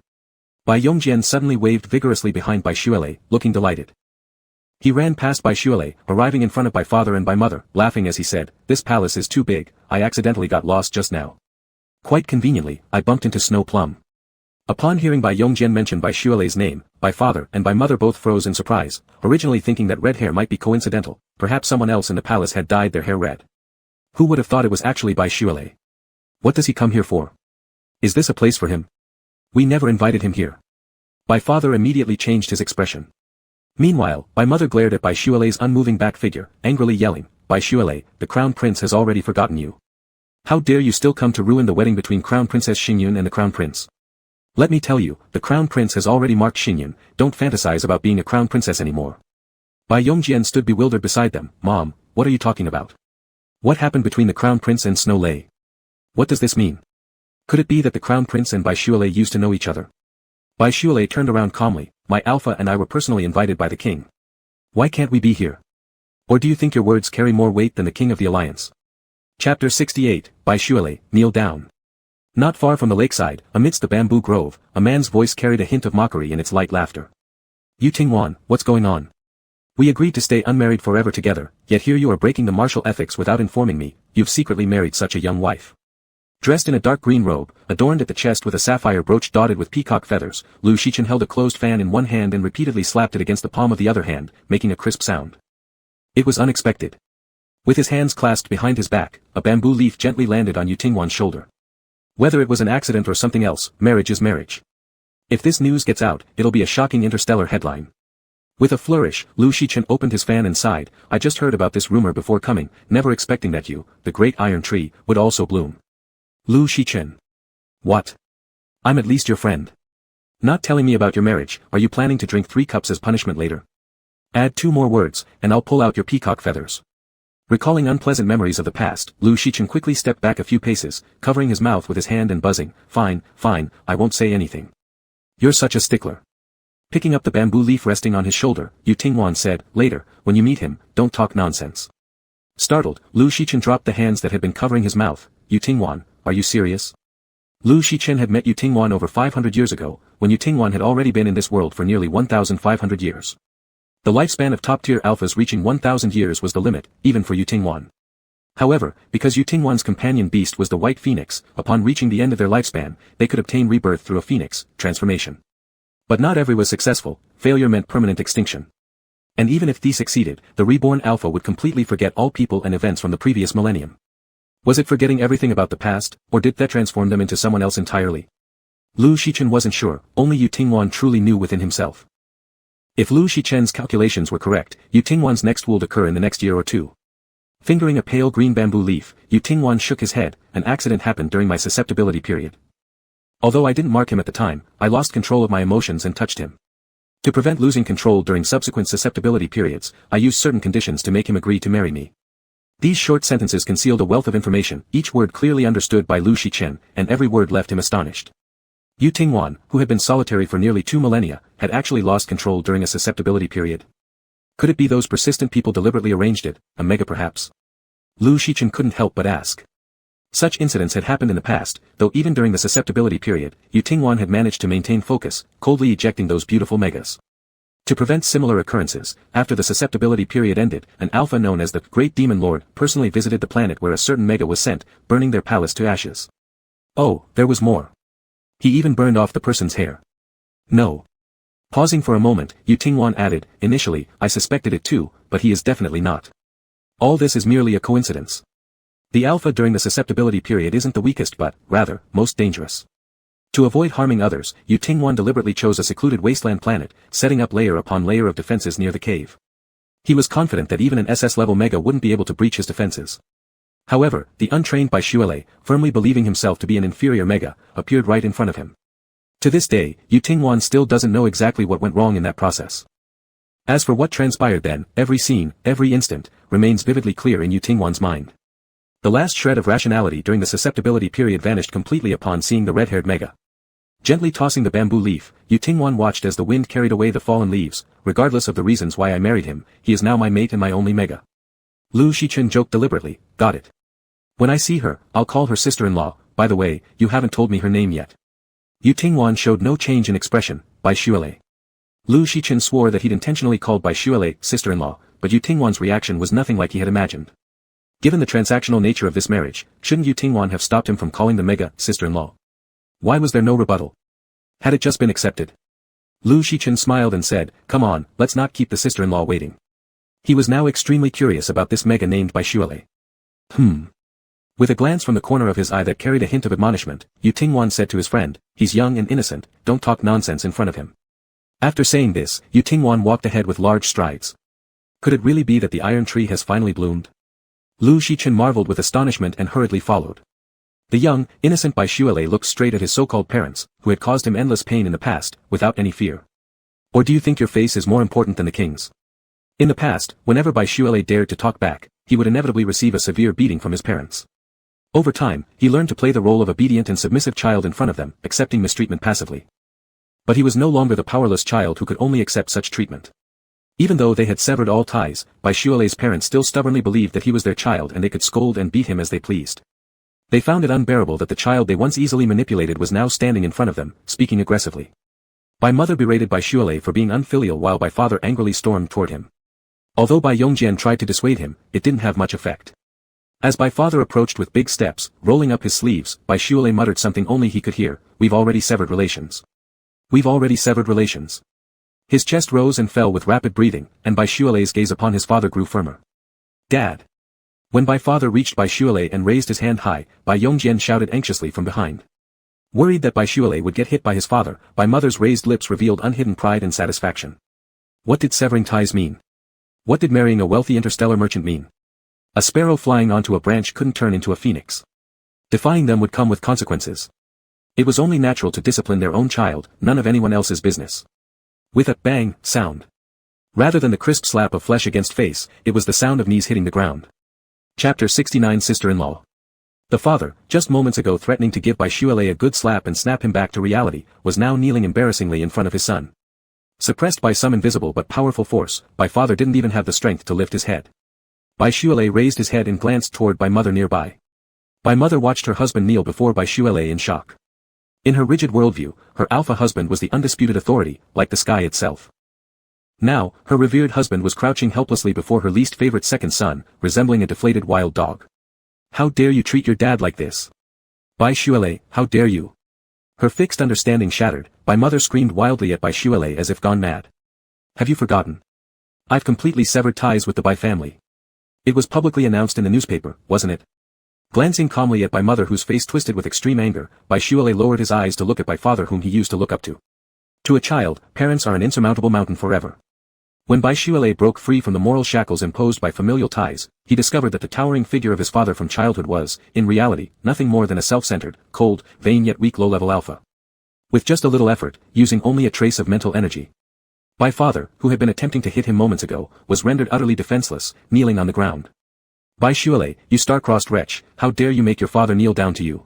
Bai Yongjian suddenly waved vigorously behind Bai Xuelei, looking delighted. He ran past Bai Xuelei, arriving in front of Bai father and Bai mother, laughing as he said, this palace is too big, I accidentally got lost just now. Quite conveniently, I bumped into Snow Plum. Upon hearing Bai Yongjian mention Bai Xuelei's name, Bai father and Bai mother both froze in surprise, originally thinking that red hair might be coincidental, perhaps someone else in the palace had dyed their hair red. Who would have thought it was actually Bai Xuelei? What does he come here for? Is this a place for him? We never invited him here. Bai father immediately changed his expression. Meanwhile, Bai mother glared at Bai Xuelei's unmoving back figure, angrily yelling, Bai Xuelei, the crown prince has already forgotten you. How dare you still come to ruin the wedding between Crown Princess Xingyun and the crown prince? Let me tell you, the crown prince has already marked Xingyun, don't fantasize about being a crown princess anymore. Bai Yongjian stood bewildered beside them, Mom, what are you talking about? What happened between the crown prince and Snow Lei? What does this mean? Could it be that the crown prince and Bai Xuelei used to know each other? Bai Xuelei turned around calmly, my alpha and I were personally invited by the king. Why can't we be here? Or do you think your words carry more weight than the king of the alliance? Chapter 68, Bai Xuelei, kneel down. Not far from the lakeside, amidst the bamboo grove, a man's voice carried a hint of mockery in its light laughter. Yu Tingwan, what's going on? We agreed to stay unmarried forever together, yet here you are breaking the martial ethics without informing me, you've secretly married such a young wife. Dressed in a dark green robe, adorned at the chest with a sapphire brooch dotted with peacock feathers, Lu Shichen held a closed fan in one hand and repeatedly slapped it against the palm of the other hand, making a crisp sound. It was unexpected. With his hands clasped behind his back, a bamboo leaf gently landed on Yu Tingwan's shoulder. Whether it was an accident or something else, marriage is marriage. If this news gets out, it'll be a shocking interstellar headline. With a flourish, Lu Shichen opened his fan and sighed, I just heard about this rumor before coming, never expecting that you, the great iron tree, would also bloom. Lu Shichen. What? I'm at least your friend. Not telling me about your marriage, are you planning to drink 3 cups as punishment later? Add 2 more words, and I'll pull out your peacock feathers. Recalling unpleasant memories of the past, Lu Shichen quickly stepped back a few paces, covering his mouth with his hand and buzzing, fine, I won't say anything. You're such a stickler. Picking up the bamboo leaf resting on his shoulder, Yu Tingwan said, later, when you meet him, don't talk nonsense. Startled, Lu Shichen dropped the hands that had been covering his mouth. Yu Tingwan, are you serious? Lu Shichen had met Yu Tingwan over 500 years ago, when Yu Tingwan had already been in this world for nearly 1,500 years. The lifespan of top-tier alphas reaching 1,000 years was the limit, even for Yu Tingwan. However, because Yu Tingwan's companion beast was the white phoenix, upon reaching the end of their lifespan, they could obtain rebirth through a phoenix transformation. But not every was successful, failure meant permanent extinction. And even if these succeeded, the reborn alpha would completely forget all people and events from the previous millennium. Was it forgetting everything about the past, or did that transform them into someone else entirely? Lu Shichen wasn't sure, only Yu Tingwan truly knew within himself. If Lu Shichen's calculations were correct, Yu Tingwan's next would occur in the next year or 2. Fingering a pale green bamboo leaf, Yu Tingwan shook his head, an accident happened during my susceptibility period. Although I didn't mark him at the time, I lost control of my emotions and touched him. To prevent losing control during subsequent susceptibility periods, I used certain conditions to make him agree to marry me. These short sentences concealed a wealth of information, each word clearly understood by Lu Shichen, and every word left him astonished. Yu Tingwan, who had been solitary for nearly 2 millennia, had actually lost control during a susceptibility period. Could it be those persistent people deliberately arranged it, a mega perhaps? Lu Shichen couldn't help but ask. Such incidents had happened in the past, though even during the susceptibility period, Yu Tingwan had managed to maintain focus, coldly ejecting those beautiful megas. To prevent similar occurrences, after the susceptibility period ended, an alpha known as the Great Demon Lord personally visited the planet where a certain mega was sent, burning their palace to ashes. Oh, there was more. He even burned off the person's hair. No. Pausing for a moment, Yu Tingwan added, initially, I suspected it too, but he is definitely not. All this is merely a coincidence. The alpha during the susceptibility period isn't the weakest but, rather, most dangerous. To avoid harming others, Yu Tingwan deliberately chose a secluded wasteland planet, setting up layer upon layer of defenses near the cave. He was confident that even an SS-level mega wouldn't be able to breach his defenses. However, the untrained Baishuele, firmly believing himself to be an inferior mega, appeared right in front of him. To this day, Yu Tingwan still doesn't know exactly what went wrong in that process. As for what transpired then, every scene, every instant, remains vividly clear in Yu Tingwan's mind. The last shred of rationality during the susceptibility period vanished completely upon seeing the red-haired mega. Gently tossing the bamboo leaf, Yu Tingwan watched as the wind carried away the fallen leaves. Regardless of the reasons why I married him, he is now my mate and my only mega. Lu Shichen joked deliberately, got it. When I see her, I'll call her sister-in-law. By the way, you haven't told me her name yet. Yu Tingwan showed no change in expression. Baishuele. Lu Shichen swore that he'd intentionally called Baishuele sister-in-law, but Yu Tingwan's reaction was nothing like he had imagined. Given the transactional nature of this marriage, shouldn't Yu Tingwan have stopped him from calling the mega sister-in-law? Why was there no rebuttal? Had it just been accepted? Lu Shichen smiled and said, come on, let's not keep the sister-in-law waiting. He was now extremely curious about this mega named Baishuele. With a glance from the corner of his eye that carried a hint of admonishment, Yu Tingwan said to his friend, he's young and innocent, don't talk nonsense in front of him. After saying this, Yu Tingwan walked ahead with large strides. Could it really be that the iron tree has finally bloomed? Lu Shichen marveled with astonishment and hurriedly followed. The young, innocent Baishuele looked straight at his so-called parents, who had caused him endless pain in the past, without any fear. Or do you think your face is more important than the king's? In the past, whenever Baishuele dared to talk back, he would inevitably receive a severe beating from his parents. Over time, he learned to play the role of obedient and submissive child in front of them, accepting mistreatment passively. But he was no longer the powerless child who could only accept such treatment. Even though they had severed all ties, Baishuele's parents still stubbornly believed that he was their child and they could scold and beat him as they pleased. They found it unbearable that the child they once easily manipulated was now standing in front of them, speaking aggressively. Bai mother berated Baishuele for being unfilial while Bai father angrily stormed toward him. Although Bai Yongjian tried to dissuade him, it didn't have much effect. As Bai father approached with big steps, rolling up his sleeves, Baishuele muttered something only he could hear, we've already severed relations. We've already severed relations. His chest rose and fell with rapid breathing, and Baishuele's gaze upon his father grew firmer. Dad. When Bai father reached Baishuele and raised his hand high, Bai Yongjian shouted anxiously from behind. Worried that Baishuele would get hit by his father, Bai mother's raised lips revealed unhidden pride and satisfaction. What did severing ties mean? What did marrying a wealthy interstellar merchant mean? A sparrow flying onto a branch couldn't turn into a phoenix. Defying them would come with consequences. It was only natural to discipline their own child, none of anyone else's business. With a bang sound. Rather than the crisp slap of flesh against face, it was the sound of knees hitting the ground. Chapter 69 Sister-in-law. The father, just moments ago threatening to give Baishuele a good slap and snap him back to reality, was now kneeling embarrassingly in front of his son. Suppressed by some invisible but powerful force, Father didn't even have the strength to lift his head. Baishuele raised his head and glanced toward Mother nearby. Mother watched her husband kneel before Baishuele in shock. In her rigid worldview, her alpha husband was the undisputed authority, like the sky itself. Now, her revered husband was crouching helplessly before her least favorite second son, resembling a deflated wild dog. How dare you treat your dad like this? Baishuele, how dare you? Her fixed understanding shattered, Mother screamed wildly at Baishuele as if gone mad. Have you forgotten? I've completely severed ties with the Bai family. It was publicly announced in the newspaper, wasn't it? Glancing calmly at Mother whose face twisted with extreme anger, Baishuele lowered his eyes to look at Father whom he used to look up to. To a child, parents are an insurmountable mountain forever. When Baishuele broke free from the moral shackles imposed by familial ties, he discovered that the towering figure of his father from childhood was, in reality, nothing more than a self-centered, cold, vain yet weak low-level alpha. With just a little effort, using only a trace of mental energy. Father, who had been attempting to hit him moments ago, was rendered utterly defenseless, kneeling on the ground. Baishuele, you star-crossed wretch, how dare you make your father kneel down to you?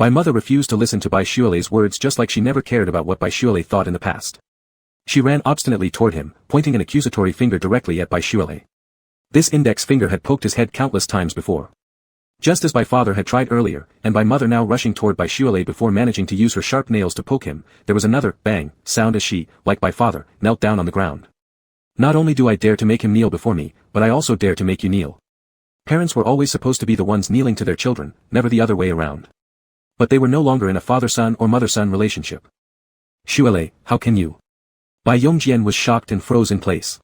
Mother refused to listen to Baishuele's words just like she never cared about what Baishuele thought in the past. She ran obstinately toward him, pointing an accusatory finger directly at Baishuele. This index finger had poked his head countless times before. Just as Father had tried earlier, and Mother now rushing toward Baishuele before managing to use her sharp nails to poke him, there was another bang sound as she, like Father, knelt down on the ground. Not only do I dare to make him kneel before me, but I also dare to make you kneel. Parents were always supposed to be the ones kneeling to their children, never the other way around. But they were no longer in a father-son or mother-son relationship. Shuele, how can you? Bai Yongjian was shocked and froze in place.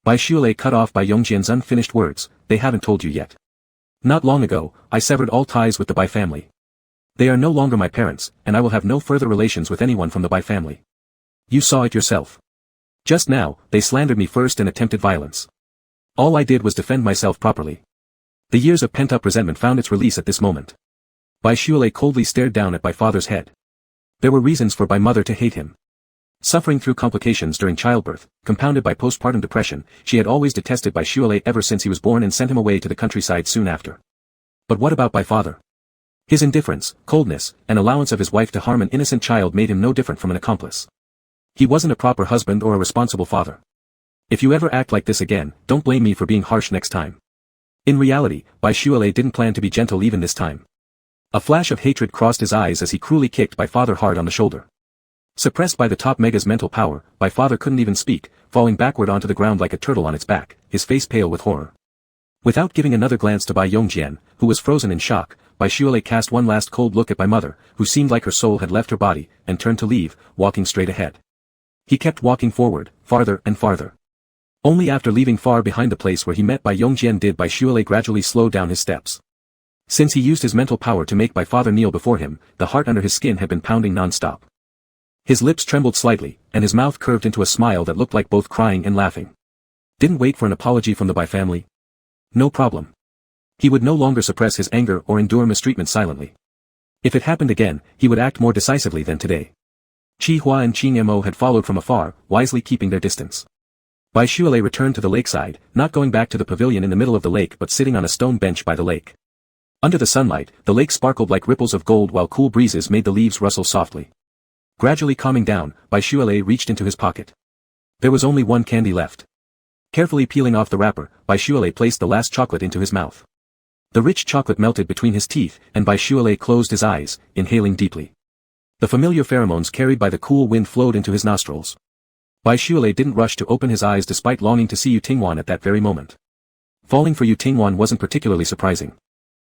Baishuele cut off Bai Yongjian's unfinished words, they haven't told you yet. Not long ago, I severed all ties with the Bai family. They are no longer my parents, and I will have no further relations with anyone from the Bai family. You saw it yourself. Just now, they slandered me first and attempted violence. All I did was defend myself properly. The years of pent-up resentment found its release at this moment. Baishuele coldly stared down at Father's head. There were reasons for Mother to hate him. Suffering through complications during childbirth, compounded by postpartum depression, she had always detested Baishuele ever since he was born and sent him away to the countryside soon after. But what about Father? His indifference, coldness, and allowance of his wife to harm an innocent child made him no different from an accomplice. He wasn't a proper husband or a responsible father. If you ever act like this again, don't blame me for being harsh next time. In reality, Baishuele didn't plan to be gentle even this time. A flash of hatred crossed his eyes as he cruelly kicked Father hard on the shoulder. Suppressed by the top mega's mental power, Father couldn't even speak, falling backward onto the ground like a turtle on its back, his face pale with horror. Without giving another glance to Bai Yongjian, who was frozen in shock, Baishuele cast one last cold look at Mother, who seemed like her soul had left her body, and turned to leave, walking straight ahead. He kept walking forward, farther and farther. Only after leaving far behind the place where he met Bai Yongjian did Baishuele gradually slow down his steps. Since he used his mental power to make Father kneel before him, the heart under his skin had been pounding non-stop. His lips trembled slightly, and his mouth curved into a smile that looked like both crying and laughing. Didn't wait for an apology from the Bai family? No problem. He would no longer suppress his anger or endure mistreatment silently. If it happened again, he would act more decisively than today. Chi Hua and Qing Mo had followed from afar, wisely keeping their distance. Baishuele returned to the lakeside, not going back to the pavilion in the middle of the lake but sitting on a stone bench by the lake. Under the sunlight, the lake sparkled like ripples of gold while cool breezes made the leaves rustle softly. Gradually calming down, Baishuele reached into his pocket. There was only one candy left. Carefully peeling off the wrapper, Baishuele placed the last chocolate into his mouth. The rich chocolate melted between his teeth, and Baishuele closed his eyes, inhaling deeply. The familiar pheromones carried by the cool wind flowed into his nostrils. Baishuele didn't rush to open his eyes despite longing to see Yu Tingwan at that very moment. Falling for Yu Tingwan wasn't particularly surprising.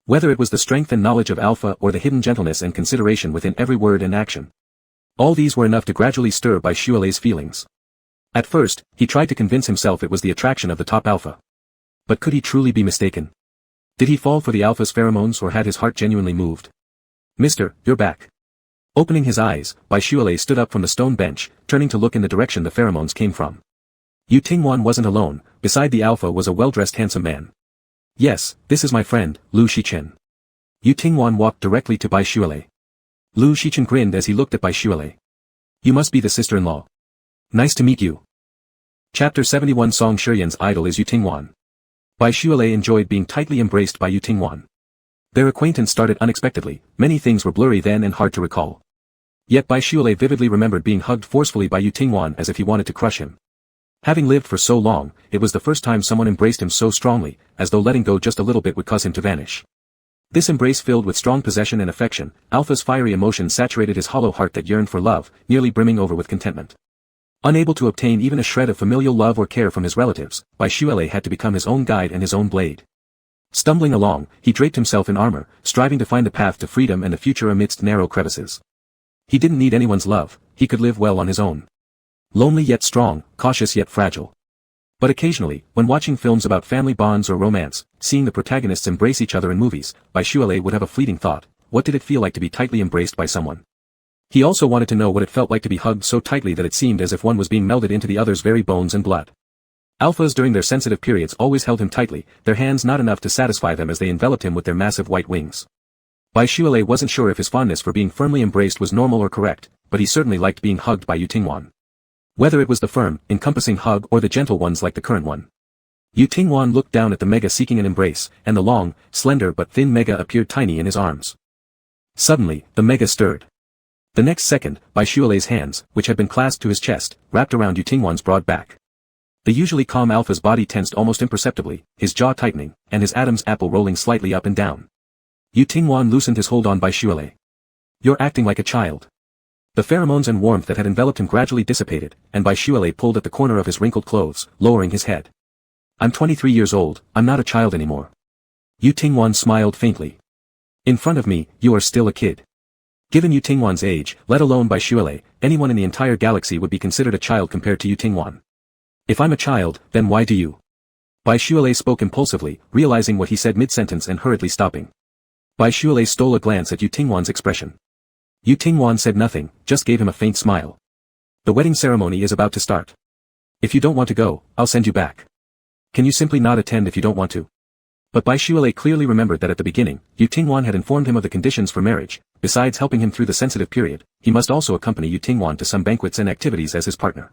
Whether it was the strength and knowledge of Alpha or the hidden gentleness and consideration within every word and action. All these were enough to gradually stir Baishuele's feelings. At first, he tried to convince himself it was the attraction of the top Alpha. But could he truly be mistaken? Did he fall for the Alpha's pheromones or had his heart genuinely moved? Mister, you're back. Opening his eyes, Baishuele stood up from the stone bench, turning to look in the direction the pheromones came from. Yu Tingwan wasn't alone, beside the alpha was a well-dressed handsome man. Yes, this is my friend, Lu Shichen. Yu Tingwan walked directly to Bai Shuelei. Lu Shichen grinned as he looked at Bai Shuelei. You must be the sister-in-law. Nice to meet you. Chapter 71 Song Shiyan's idol is Yu Tingwan. Bai Shuelei enjoyed being tightly embraced by Yu Tingwan. Their acquaintance started unexpectedly, many things were blurry then and hard to recall. Yet Bai Shuelei vividly remembered being hugged forcefully by Yu Tingwan as if he wanted to crush him. Having lived for so long, it was the first time someone embraced him so strongly, as though letting go just a little bit would cause him to vanish. This embrace filled with strong possession and affection, Alpha's fiery emotion saturated his hollow heart that yearned for love, nearly brimming over with contentment. Unable to obtain even a shred of familial love or care from his relatives, Bai Shuelei had to become his own guide and his own blade. Stumbling along, he draped himself in armor, striving to find a path to freedom and a future amidst narrow crevices. He didn't need anyone's love, he could live well on his own. Lonely yet strong, cautious yet fragile. But occasionally, when watching films about family bonds or romance, seeing the protagonists embrace each other in movies, Bai Shuelei would have a fleeting thought: what did it feel like to be tightly embraced by someone? He also wanted to know what it felt like to be hugged so tightly that it seemed as if one was being melded into the other's very bones and blood. Alphas during their sensitive periods always held him tightly, their hands not enough to satisfy them as they enveloped him with their massive white wings. Bai Shuelei wasn't sure if his fondness for being firmly embraced was normal or correct, but he certainly liked being hugged by Yu Tingwan. Whether it was the firm, encompassing hug or the gentle ones like the current one. Yu Tingwan looked down at the Mega seeking an embrace, and the long, slender but thin Mega appeared tiny in his arms. Suddenly, the Mega stirred. The next second, Bai Shuelei's hands, which had been clasped to his chest, wrapped around Yu Tingwan's broad back. The usually calm Alpha's body tensed almost imperceptibly, his jaw tightening, and his Adam's apple rolling slightly up and down. Yu Tingwan loosened his hold on Bai Shuelei. You're acting like a child. The pheromones and warmth that had enveloped him gradually dissipated, and Bai Shuelei pulled at the corner of his wrinkled clothes, lowering his head. I'm 23 years old, I'm not a child anymore. Yu Tingwan smiled faintly. In front of me, you are still a kid. Given Yu Tingwan's age, let alone Bai Shuelei, anyone in the entire galaxy would be considered a child compared to Yu Tingwan. If I'm a child, then why do you? Bai Shuelei spoke impulsively, realizing what he said mid-sentence and hurriedly stopping. Bai Shuelei stole a glance at Yu Tingwan's expression. Yu Tingwan said nothing, just gave him a faint smile. The wedding ceremony is about to start. If you don't want to go, I'll send you back. Can you simply not attend if you don't want to? But Bai Shuelei clearly remembered that at the beginning, Yu Tingwan had informed him of the conditions for marriage. Besides helping him through the sensitive period, he must also accompany Yu Tingwan to some banquets and activities as his partner.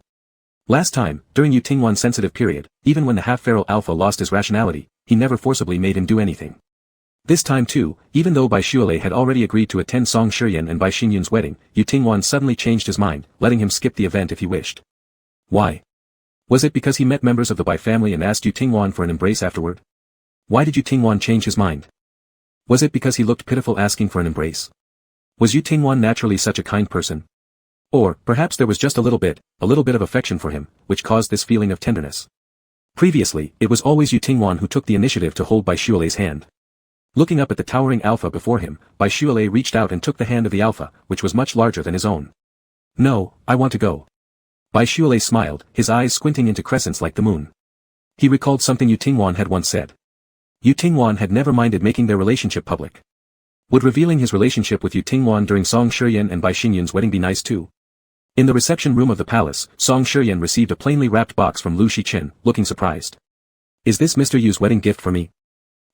Last time, during Yu Tingwan's sensitive period, even when the half-feral Alpha lost his rationality, he never forcibly made him do anything. This time too, even though Bai Shuelei had already agreed to attend Song Shiyan and Bai Xinyun's wedding, Yu Tingwan suddenly changed his mind, letting him skip the event if he wished. Why? Was it because he met members of the Bai family and asked Yu Tingwan for an embrace afterward? Why did Yu Tingwan change his mind? Was it because he looked pitiful asking for an embrace? Was Yu Tingwan naturally such a kind person? Or, perhaps there was just a little bit of affection for him, which caused this feeling of tenderness. Previously, it was always Yu Tingwan who took the initiative to hold Bai Shuelei's hand. Looking up at the towering Alpha before him, Bai Shuelei reached out and took the hand of the Alpha, which was much larger than his own. No, I want to go. Bai Shuelei smiled, his eyes squinting into crescents like the moon. He recalled something Yu Tingwan had once said. Yu Tingwan had never minded making their relationship public. Would revealing his relationship with Yu Tingwan during Song Shiyan and Bai Xinyun's wedding be nice too? In the reception room of the palace, Song Shiyan received a plainly wrapped box from Lu Shichen, looking surprised. Is this Mr. Yu's wedding gift for me?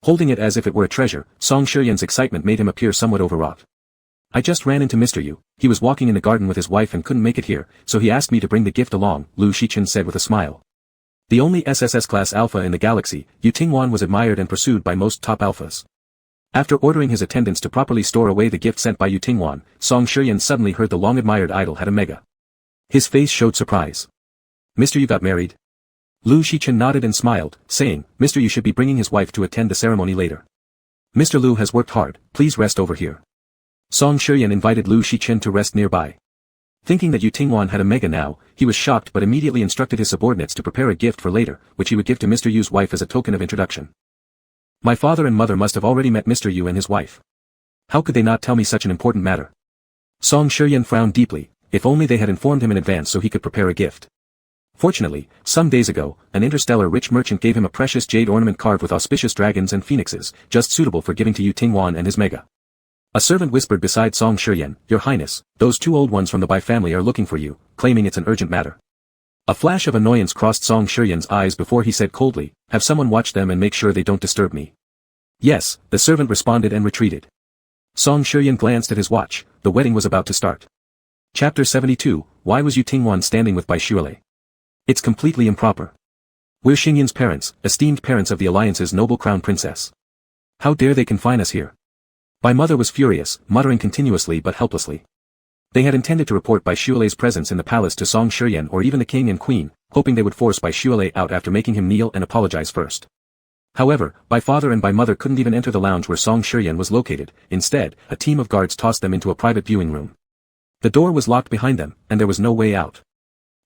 Holding it as if it were a treasure, Song Shiyan's excitement made him appear somewhat overwrought. I just ran into Mr. Yu, he was walking in the garden with his wife and couldn't make it here, so he asked me to bring the gift along, Lu Shichen said with a smile. The only SSS-class alpha in the galaxy, Yu Tingwan was admired and pursued by most top alphas. After ordering his attendants to properly store away the gift sent by Yu Tingwan, Song Shiyan suddenly heard the long-admired idol had a mega. His face showed surprise. Mr. Yu got married? Lu Shichen nodded and smiled, saying, Mr. Yu should be bringing his wife to attend the ceremony later. Mr. Lu has worked hard, please rest over here. Song Shiyan invited Lu Shichen to rest nearby. Thinking that Yu Tingwan had a mega now, he was shocked but immediately instructed his subordinates to prepare a gift for later, which he would give to Mr. Yu's wife as a token of introduction. My father and mother must have already met Mr. Yu and his wife. How could they not tell me such an important matter? Song Shiyan frowned deeply, if only they had informed him in advance so he could prepare a gift. Fortunately, some days ago, an interstellar rich merchant gave him a precious jade ornament carved with auspicious dragons and phoenixes, just suitable for giving to Yu Tingwan and his mega. A servant whispered beside Song Shiyan, Your Highness, those two old ones from the Bai family are looking for you, claiming it's an urgent matter. A flash of annoyance crossed Song Shiyan's eyes before he said coldly, "Have someone watch them and make sure they don't disturb me." "Yes," the servant responded and retreated. Song Shiyan glanced at his watch. The wedding was about to start. Chapter 72, Why was Yu Tingwan standing with Bai Shuile? It's completely improper. We're Xingyan's parents, esteemed parents of the alliance's noble crown princess. How dare they confine us here? Bai mother was furious, muttering continuously but helplessly. They had intended to report Bai Shuilei's presence in the palace to Song Shiyan or even the king and queen, hoping they would force Bai Shuile out after making him kneel and apologize first. However, Bai father and Bai mother couldn't even enter the lounge where Song Shiyan was located. Instead, a team of guards tossed them into a private viewing room. The door was locked behind them, and there was no way out.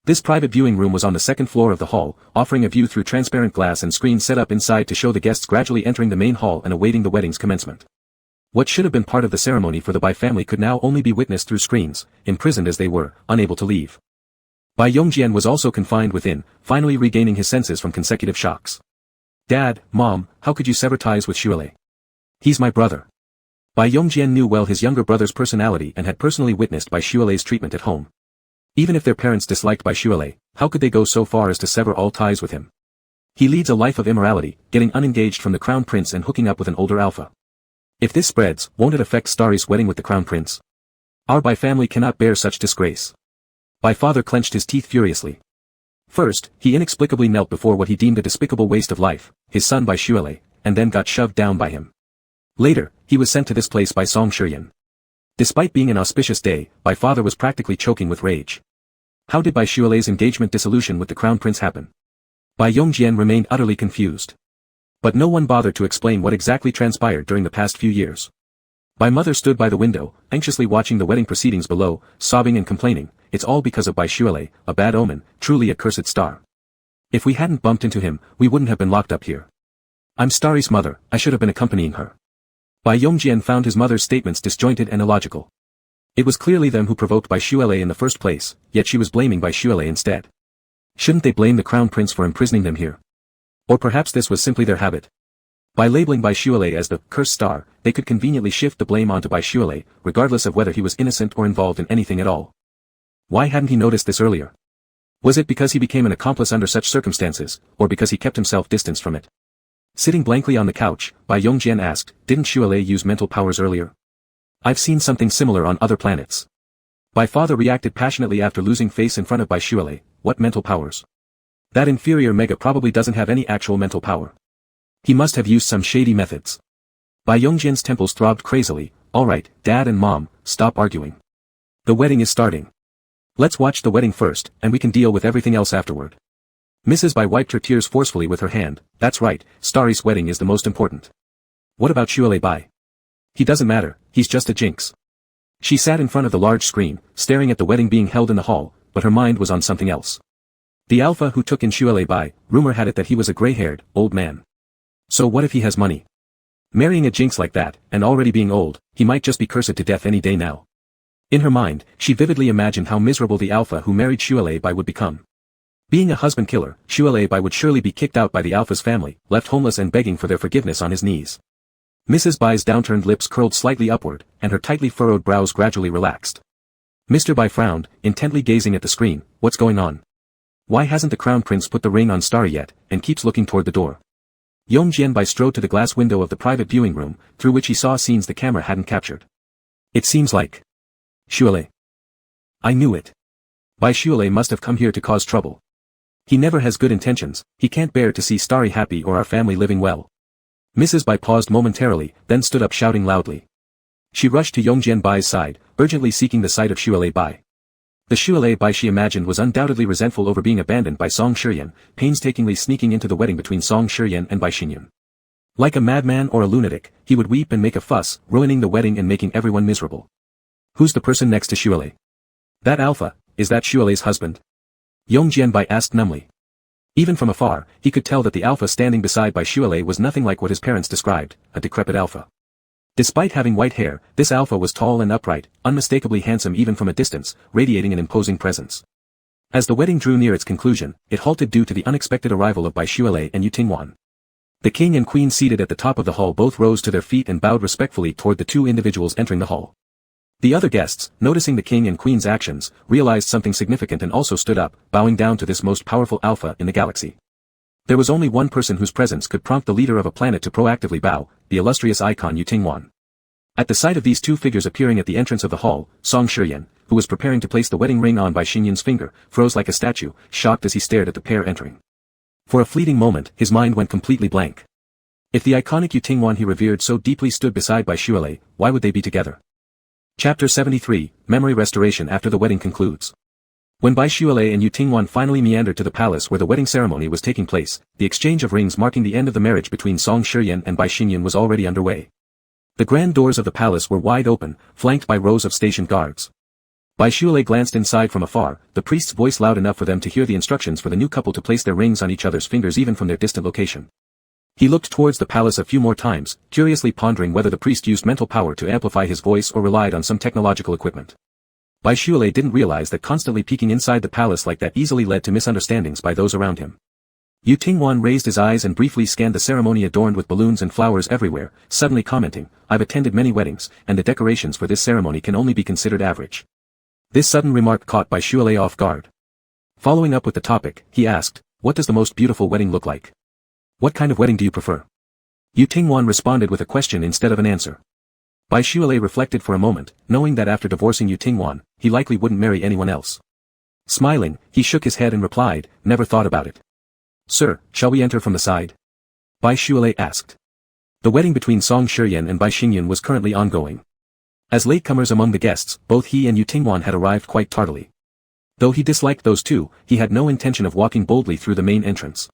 This private viewing room was on the second floor of the hall, offering a view through transparent glass and screens set up inside to show the guests gradually entering the main hall and awaiting the wedding's commencement. What should have been part of the ceremony for the Bai family could now only be witnessed through screens, imprisoned as they were, unable to leave. Bai Yongjian was also confined within, finally regaining his senses from consecutive shocks. "Dad, Mom, how could you sever ties with Shuile? He's my brother." Bai Yongjian knew well his younger brother's personality and had personally witnessed Bai Shuilei's treatment at home. Even if their parents disliked Bai Shuile, how could they go so far as to sever all ties with him? He leads a life of immorality, getting unengaged from the crown prince and hooking up with an older alpha. If this spreads, won't it affect Starry's wedding with the crown prince? Our Bai family cannot bear such disgrace. Bai father clenched his teeth furiously. First, he inexplicably knelt before what he deemed a despicable waste of life, his son Bai Shuile, and then got shoved down by him. Later, he was sent to this place by Song Shiyan. Despite being an auspicious day, Bai father was practically choking with rage. How did Bai Shuilei's engagement dissolution with the crown prince happen? Bai Yongjian remained utterly confused. But no one bothered to explain what exactly transpired during the past few years. Bai mother stood by the window, anxiously watching the wedding proceedings below, sobbing and complaining, "It's all because of Bai Shuile, a bad omen, truly a cursed star. If we hadn't bumped into him, we wouldn't have been locked up here. I'm Starry's mother, I should have been accompanying her." Bai Yongjian found his mother's statements disjointed and illogical. It was clearly them who provoked Bai Shuile in the first place, yet she was blaming Bai Shuile instead. Shouldn't they blame the crown prince for imprisoning them here? Or perhaps this was simply their habit. By labeling Bai Shuile as the cursed star, they could conveniently shift the blame onto Bai Shuile, regardless of whether he was innocent or involved in anything at all. Why hadn't he noticed this earlier? Was it because he became an accomplice under such circumstances, or because he kept himself distanced from it? Sitting blankly on the couch, Bai Yongjian asked, "Didn't Shuile use mental powers earlier? I've seen something similar on other planets." Bai father reacted passionately after losing face in front of Bai Shuile. "What mental powers? That inferior mega probably doesn't have any actual mental power. He must have used some shady methods." Bai Yongjian's temples throbbed crazily. "Alright, Dad and Mom, stop arguing. The wedding is starting. Let's watch the wedding first, and we can deal with everything else afterward." Mrs. Bai wiped her tears forcefully with her hand. "That's right, Starry's wedding is the most important. What about Shuile Bai? He doesn't matter, he's just a jinx." She sat in front of the large screen, staring at the wedding being held in the hall, but her mind was on something else. The alpha who took in Shuile Bai, rumor had it that he was a gray-haired, old man. So what if he has money? Marrying a jinx like that, and already being old, he might just be cursed to death any day now. In her mind, she vividly imagined how miserable the alpha who married Shuile Bai would become. Being a husband killer, Shuile Bai would surely be kicked out by the alpha's family, left homeless and begging for their forgiveness on his knees. Mrs. Bai's downturned lips curled slightly upward, and her tightly furrowed brows gradually relaxed. Mr. Bai frowned, intently gazing at the screen. "What's going on? Why hasn't the crown prince put the ring on Starry yet, and keeps looking toward the door?" Yongjian Bai strode to the glass window of the private viewing room, through which he saw scenes the camera hadn't captured. "It seems like Shuile. I knew it. Bai Shuile must have come here to cause trouble. He never has good intentions, he can't bear to see Starry happy or our family living well." Mrs. Bai paused momentarily, then stood up shouting loudly. She rushed to Yongjian Bai's side, urgently seeking the sight of Shuile Bai. The Shuile Bai she imagined was undoubtedly resentful over being abandoned by Song Shiyan, painstakingly sneaking into the wedding between Song Shiyan and Bai Xinyan. Like a madman or a lunatic, he would weep and make a fuss, ruining the wedding and making everyone miserable. "Who's the person next to Shuile? That alpha, is that Shuilei's husband?" Yongjian Bai asked numbly. Even from afar, he could tell that the alpha standing beside Bai Shuile was nothing like what his parents described, a decrepit alpha. Despite having white hair, this alpha was tall and upright, unmistakably handsome even from a distance, radiating an imposing presence. As the wedding drew near its conclusion, it halted due to the unexpected arrival of Bai Shuile and Yu Tingwan. The king and queen seated at the top of the hall both rose to their feet and bowed respectfully toward the two individuals entering the hall. The other guests, noticing the king and queen's actions, realized something significant and also stood up, bowing down to this most powerful alpha in the galaxy. There was only one person whose presence could prompt the leader of a planet to proactively bow, the illustrious icon Yu Tingwan. At the sight of these two figures appearing at the entrance of the hall, Song Shiyan, who was preparing to place the wedding ring on by Xinyun's finger, froze like a statue, shocked as he stared at the pair entering. For a fleeting moment, his mind went completely blank. If the iconic Yu Tingwan he revered so deeply stood beside Bai Shualei, why would they be together? Chapter 73, Memory Restoration after the wedding concludes. When Bai Shualei and Yu Tingwan finally meandered to the palace where the wedding ceremony was taking place, the exchange of rings marking the end of the marriage between Song Shiyan and Bai Xinyun was already underway. The grand doors of the palace were wide open, flanked by rows of stationed guards. Bai Shualei glanced inside from afar, the priest's voice loud enough for them to hear the instructions for the new couple to place their rings on each other's fingers even from their distant location. He looked towards the palace a few more times, curiously pondering whether the priest used mental power to amplify his voice or relied on some technological equipment. Bai Shualei didn't realize that constantly peeking inside the palace like that easily led to misunderstandings by those around him. Yu Tingwan raised his eyes and briefly scanned the ceremony adorned with balloons and flowers everywhere, suddenly commenting, "I've attended many weddings, and the decorations for this ceremony can only be considered average." This sudden remark caught Bai Shualei off guard. Following up with the topic, he asked, "What does the most beautiful wedding look like? What kind of wedding do you prefer?" Yu Tingwan responded with a question instead of an answer. Bai Shualei reflected for a moment, knowing that after divorcing Yu Tingwan, he likely wouldn't marry anyone else. Smiling, he shook his head and replied, "Never thought about it." "Sir, shall we enter from the side?" Bai Shualei asked. The wedding between Song Shiyan and Bai Xinyun was currently ongoing. As latecomers among the guests, both he and Yu Tingwan had arrived quite tardily. Though he disliked those two, he had no intention of walking boldly through the main entrance.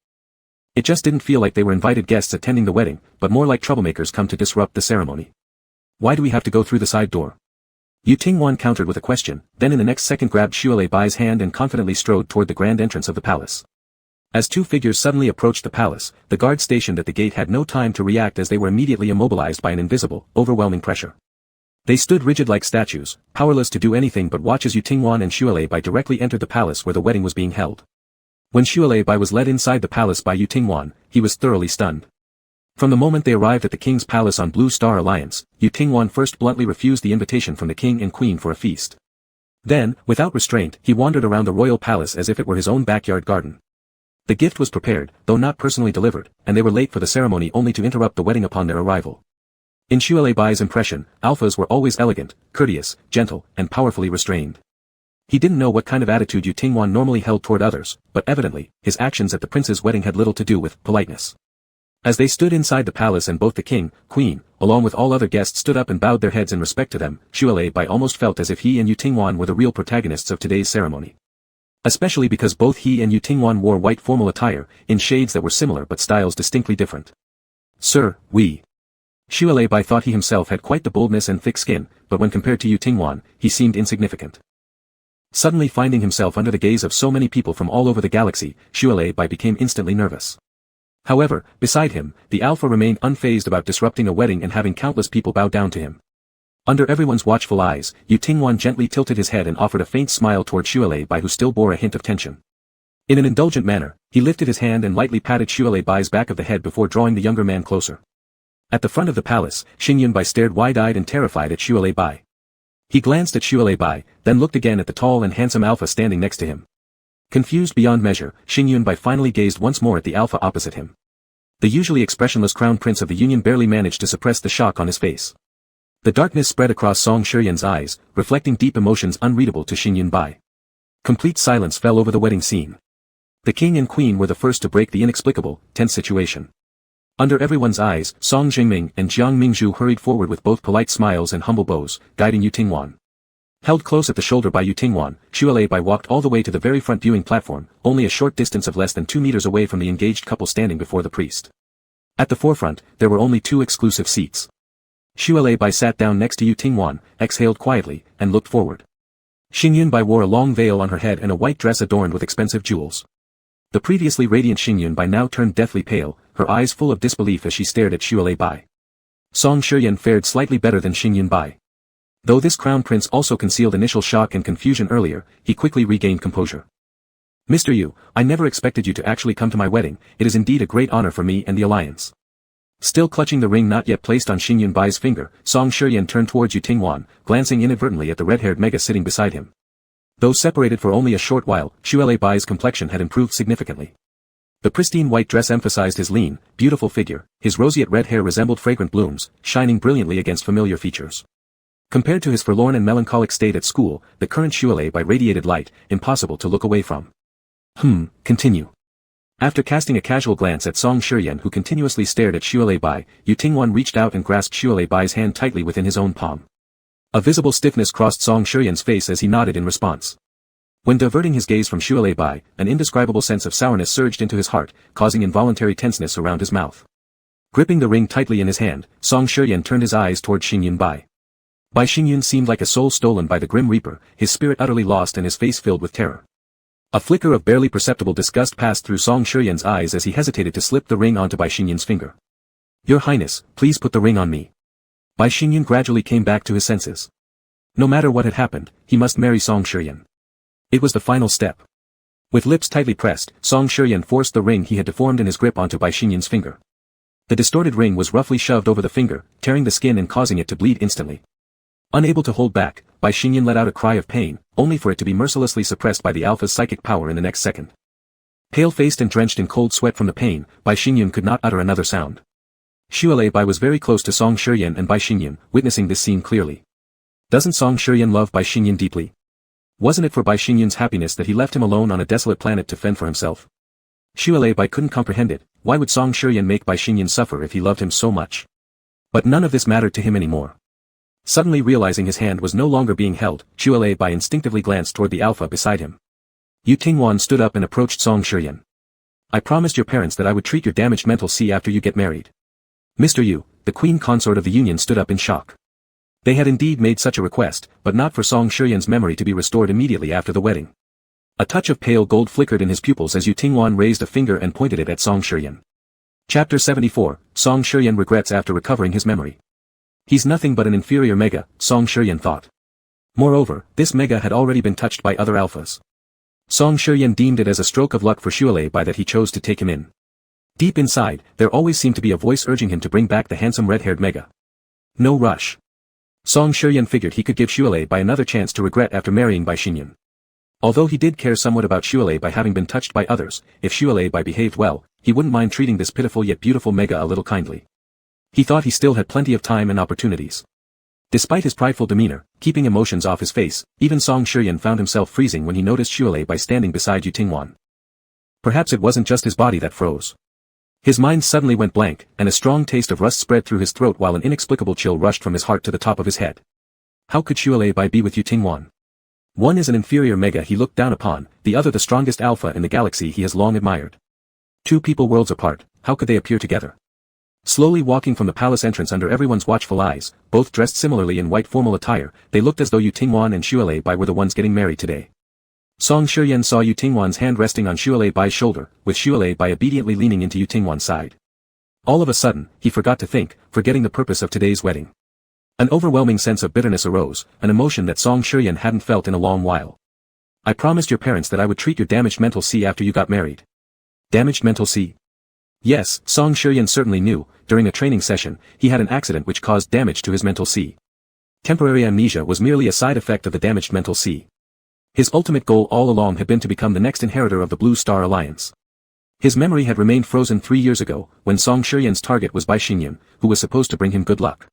It just didn't feel like they were invited guests attending the wedding, but more like troublemakers come to disrupt the ceremony. "Why do we have to go through the side door?" Yu Tingwan countered with a question, then in the next second grabbed Shualei Bai's hand and confidently strode toward the grand entrance of the palace. As two figures suddenly approached the palace, the guards stationed at the gate had no time to react as they were immediately immobilized by an invisible, overwhelming pressure. They stood rigid like statues, powerless to do anything but watch as Yu Tingwan and Shualei Bai directly entered the palace where the wedding was being held. When Shualei Bai was led inside the palace by Yu Tingwan, he was thoroughly stunned. From the moment they arrived at the king's palace on Blue Star Alliance, Yu Tingwan first bluntly refused the invitation from the king and queen for a feast. Then, without restraint, he wandered around the royal palace as if it were his own backyard garden. The gift was prepared, though not personally delivered, and they were late for the ceremony only to interrupt the wedding upon their arrival. In Shualei Bai's impression, alphas were always elegant, courteous, gentle, and powerfully restrained. He didn't know what kind of attitude Yu Tingwan normally held toward others, but evidently, his actions at the prince's wedding had little to do with politeness. As they stood inside the palace and both the king, queen, along with all other guests stood up and bowed their heads in respect to them, Shualei Bai almost felt as if he and Yu Tingwan were the real protagonists of today's ceremony. Especially because both he and Yu Tingwan wore white formal attire, in shades that were similar but styles distinctly different. "Sir, we..." Shualei Bai thought he himself had quite the boldness and thick skin, but when compared to Yu Tingwan, he seemed insignificant. Suddenly finding himself under the gaze of so many people from all over the galaxy, Shualei Bai became instantly nervous. However, beside him, the alpha remained unfazed about disrupting a wedding and having countless people bow down to him. Under everyone's watchful eyes, Yu Tingwan gently tilted his head and offered a faint smile toward Shualei Bai who still bore a hint of tension. In an indulgent manner, he lifted his hand and lightly patted Shualei Bai's back of the head before drawing the younger man closer. At the front of the palace, Xinyun Bai stared wide-eyed and terrified at Shualei Bai. He glanced at Shualei Bai, then looked again at the tall and handsome alpha standing next to him. Confused beyond measure, Xinyun Bai finally gazed once more at the alpha opposite him. The usually expressionless crown prince of the Union barely managed to suppress the shock on his face. The darkness spread across Song Shiyan's eyes, reflecting deep emotions unreadable to Xinyun Bai. Complete silence fell over the wedding scene. The king and queen were the first to break the inexplicable, tense situation. Under everyone's eyes, Song Jingming and Jiang Mingzhu hurried forward with both polite smiles and humble bows, guiding Yu Tingwan. Held close at the shoulder by Yu Tingwan, Shualei Bai walked all the way to the very front viewing platform, only a short distance of less than 2 meters away from the engaged couple standing before the priest. At the forefront, there were only 2 exclusive seats. Shualei Bai sat down next to Yu Tingwan, exhaled quietly, and looked forward. Xinyun Bai wore a long veil on her head and a white dress adorned with expensive jewels. The previously radiant Xinyun Bai now turned deathly pale, her eyes full of disbelief as she stared at Shualei Bai. Song Shiyan fared slightly better than Xinyun Bai. Though this crown prince also concealed initial shock and confusion earlier, he quickly regained composure. "Mr. Yu, I never expected you to actually come to my wedding, it is indeed a great honor for me and the alliance." Still clutching the ring not yet placed on Xingyun Bai's finger, Song Shiyan turned towards Yu Tingwan, glancing inadvertently at the red-haired mega sitting beside him. Though separated for only a short while, Xue Bai's complexion had improved significantly. The pristine white dress emphasized his lean, beautiful figure, his roseate red hair resembled fragrant blooms, shining brilliantly against familiar features. Compared to his forlorn and melancholic state at school, the current Xue Bai radiated light, impossible to look away from. Continue. After casting a casual glance at Song Shiyan who continuously stared at Xue Bai, Yu Tingwan reached out and grasped Xue Bai's hand tightly within his own palm. A visible stiffness crossed Song Shiyan's face as he nodded in response. When diverting his gaze from Xue Bai, an indescribable sense of sourness surged into his heart, causing involuntary tenseness around his mouth. Gripping the ring tightly in his hand, Song Shiyan turned his eyes toward Xingyun Bai. Bai Xingyun seemed like a soul stolen by the Grim Reaper, his spirit utterly lost and his face filled with terror. A flicker of barely perceptible disgust passed through Song Shiyan's eyes as he hesitated to slip the ring onto Bai Xingyun's finger. "Your Highness, please put the ring on me." Bai Xingyun gradually came back to his senses. No matter what had happened, he must marry Song Shiyan. It was the final step. With lips tightly pressed, Song Shiyan forced the ring he had deformed in his grip onto Bai Xingyun's finger. The distorted ring was roughly shoved over the finger, tearing the skin and causing it to bleed instantly. Unable to hold back, Bai Xingyun let out a cry of pain, only for it to be mercilessly suppressed by the alpha's psychic power in the next second. Pale-faced and drenched in cold sweat from the pain, Bai Xingyun could not utter another sound. Xue Bai was very close to Song Shiyan and Bai Xingyun, witnessing this scene clearly. Doesn't Song Shiyan love Bai Xingyun deeply? Wasn't it for Bai Xingyun's happiness that he left him alone on a desolate planet to fend for himself? Xue Bai couldn't comprehend it. Why would Song Shiyan make Bai Xingyun suffer if he loved him so much? But none of this mattered to him anymore. Suddenly realizing his hand was no longer being held, Xue Bai instinctively glanced toward the alpha beside him. Yu Tingwan stood up and approached Song Shiyan. "I promised your parents that I would treat your damaged mental C after you get married." Mr. Yu, the queen consort of the union, stood up in shock. They had indeed made such a request, but not for Song Shiyan's memory to be restored immediately after the wedding. A touch of pale gold flickered in his pupils as Yu Tingwan raised a finger and pointed it at Song Shiyan. Chapter 74, Song Shiyan regrets after recovering his memory. He's nothing but an inferior mega, Song Shiyan thought. Moreover, this mega had already been touched by other alphas. Song Shiyan deemed it as a stroke of luck for Xue Bai that he chose to take him in. Deep inside, there always seemed to be a voice urging him to bring back the handsome red-haired mega. No rush. Song Shiyan figured he could give Xue Bai another chance to regret after marrying Bai Xingyun. Although he did care somewhat about Xue Bai having been touched by others, if Xue Bai behaved well, he wouldn't mind treating this pitiful yet beautiful mega a little kindly. He thought he still had plenty of time and opportunities. Despite his prideful demeanor, keeping emotions off his face, even Song Shiyan found himself freezing when he noticed Xue Bai standing beside Yu Tingwan. Perhaps it wasn't just his body that froze. His mind suddenly went blank, and a strong taste of rust spread through his throat while an inexplicable chill rushed from his heart to the top of his head. How could Xue Bai be with Yu Tingwan? One is an inferior mega he looked down upon, the other the strongest alpha in the galaxy he has long admired. Two people worlds apart, how could they appear together? Slowly walking from the palace entrance under everyone's watchful eyes, both dressed similarly in white formal attire, they looked as though Yu Tingwan and Xue Bai were the ones getting married today. Song Shiyan saw Yu Tingwan's hand resting on Xue Bai's shoulder, with Xue Bai obediently leaning into Yu Tingwan's side. All of a sudden, he forgot to think, forgetting the purpose of today's wedding. An overwhelming sense of bitterness arose, an emotion that Song Shiyan hadn't felt in a long while. "I promised your parents that I would treat your damaged mental C after you got married." Damaged mental C? Yes, Song Shiyan certainly knew. During a training session, he had an accident which caused damage to his mental C. Temporary amnesia was merely a side effect of the damaged mental C. His ultimate goal all along had been to become the next inheritor of the Blue Star Alliance. His memory had remained frozen 3 years ago, when Song Shiyan's target was Bai Xingyun, who was supposed to bring him good luck.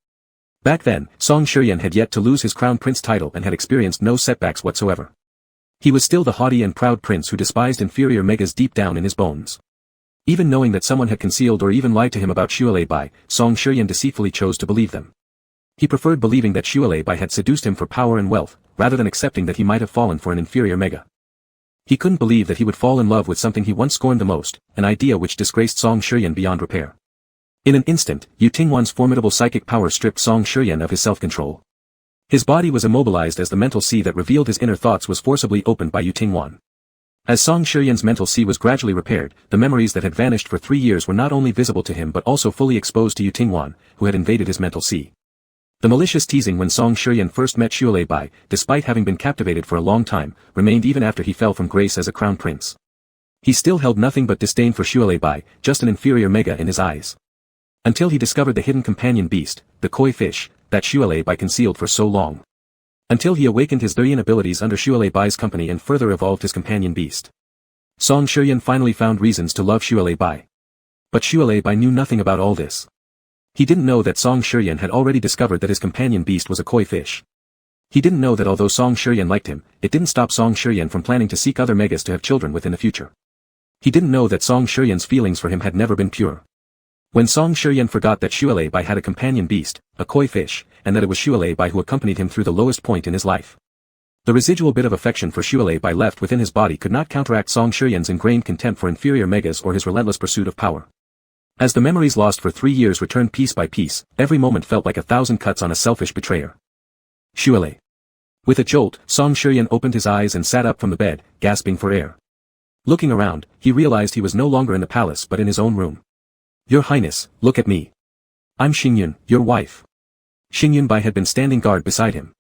Back then, Song Shiyan had yet to lose his crown prince title and had experienced no setbacks whatsoever. He was still the haughty and proud prince who despised inferior megas deep down in his bones. Even knowing that someone had concealed or even lied to him about Xue Bai, Song Shiyan deceitfully chose to believe them. He preferred believing that Xue Bai had seduced him for power and wealth, rather than accepting that he might have fallen for an inferior mega. He couldn't believe that he would fall in love with something he once scorned the most, an idea which disgraced Song Shiyan beyond repair. In an instant, Yu Tingwan's formidable psychic power stripped Song Shiyan of his self-control. His body was immobilized as the mental sea that revealed his inner thoughts was forcibly opened by Yu Tingwan. As Song Shiyan's mental sea was gradually repaired, the memories that had vanished for 3 years were not only visible to him but also fully exposed to Yu Tingwan, who had invaded his mental sea. The malicious teasing when Song Shiyan first met Xue Bai, despite having been captivated for a long time, remained even after he fell from grace as a crown prince. He still held nothing but disdain for Xue Bai, just an inferior mega in his eyes. Until he discovered the hidden companion beast, the koi fish, that Shualei Bai concealed for so long. Until he awakened his billion abilities under Shualei Bai's company and further evolved his companion beast. Song Shiyan finally found reasons to love Shualei Bai. But Shualei Bai knew nothing about all this. He didn't know that Song Shiyan had already discovered that his companion beast was a koi fish. He didn't know that although Song Shiyan liked him, it didn't stop Song Shiyan from planning to seek other megas to have children with in the future. He didn't know that Song Shiyan's feelings for him had never been pure. When Song Shiyan forgot that Shualei Bai had a companion beast, a koi fish, and that it was Shualei Bai who accompanied him through the lowest point in his life. The residual bit of affection for Shualei Bai left within his body could not counteract Song Shiyan's ingrained contempt for inferior megas or his relentless pursuit of power. As the memories lost for 3 years returned piece by piece, every moment felt like 1,000 cuts on a selfish betrayer. Shualei. With a jolt, Song Shiyan opened his eyes and sat up from the bed, gasping for air. Looking around, he realized he was no longer in the palace but in his own room. Your Highness, look at me. I'm Xingyun, your wife. Xingyun Bai had been standing guard beside him.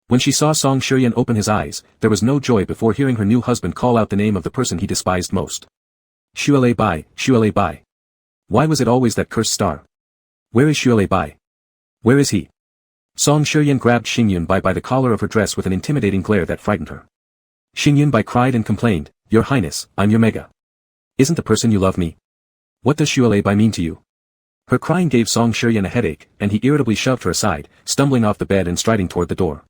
When she saw Song Shiyan open his eyes, there was no joy before hearing her new husband call out the name of the person he despised most. Shualei Bai, Shualei Bai. Why was it always that cursed star? Where is Shualei Bai? Where is he? Song Shiyan grabbed Xingyun Bai by the collar of her dress with an intimidating glare that frightened her. Xingyun Bai cried and complained, Your Highness, I'm your mega. Isn't the person you love me? What does Shualei Bai mean to you? Her crying gave Song Shiyan a headache, and he irritably shoved her aside, stumbling off the bed and striding toward the door.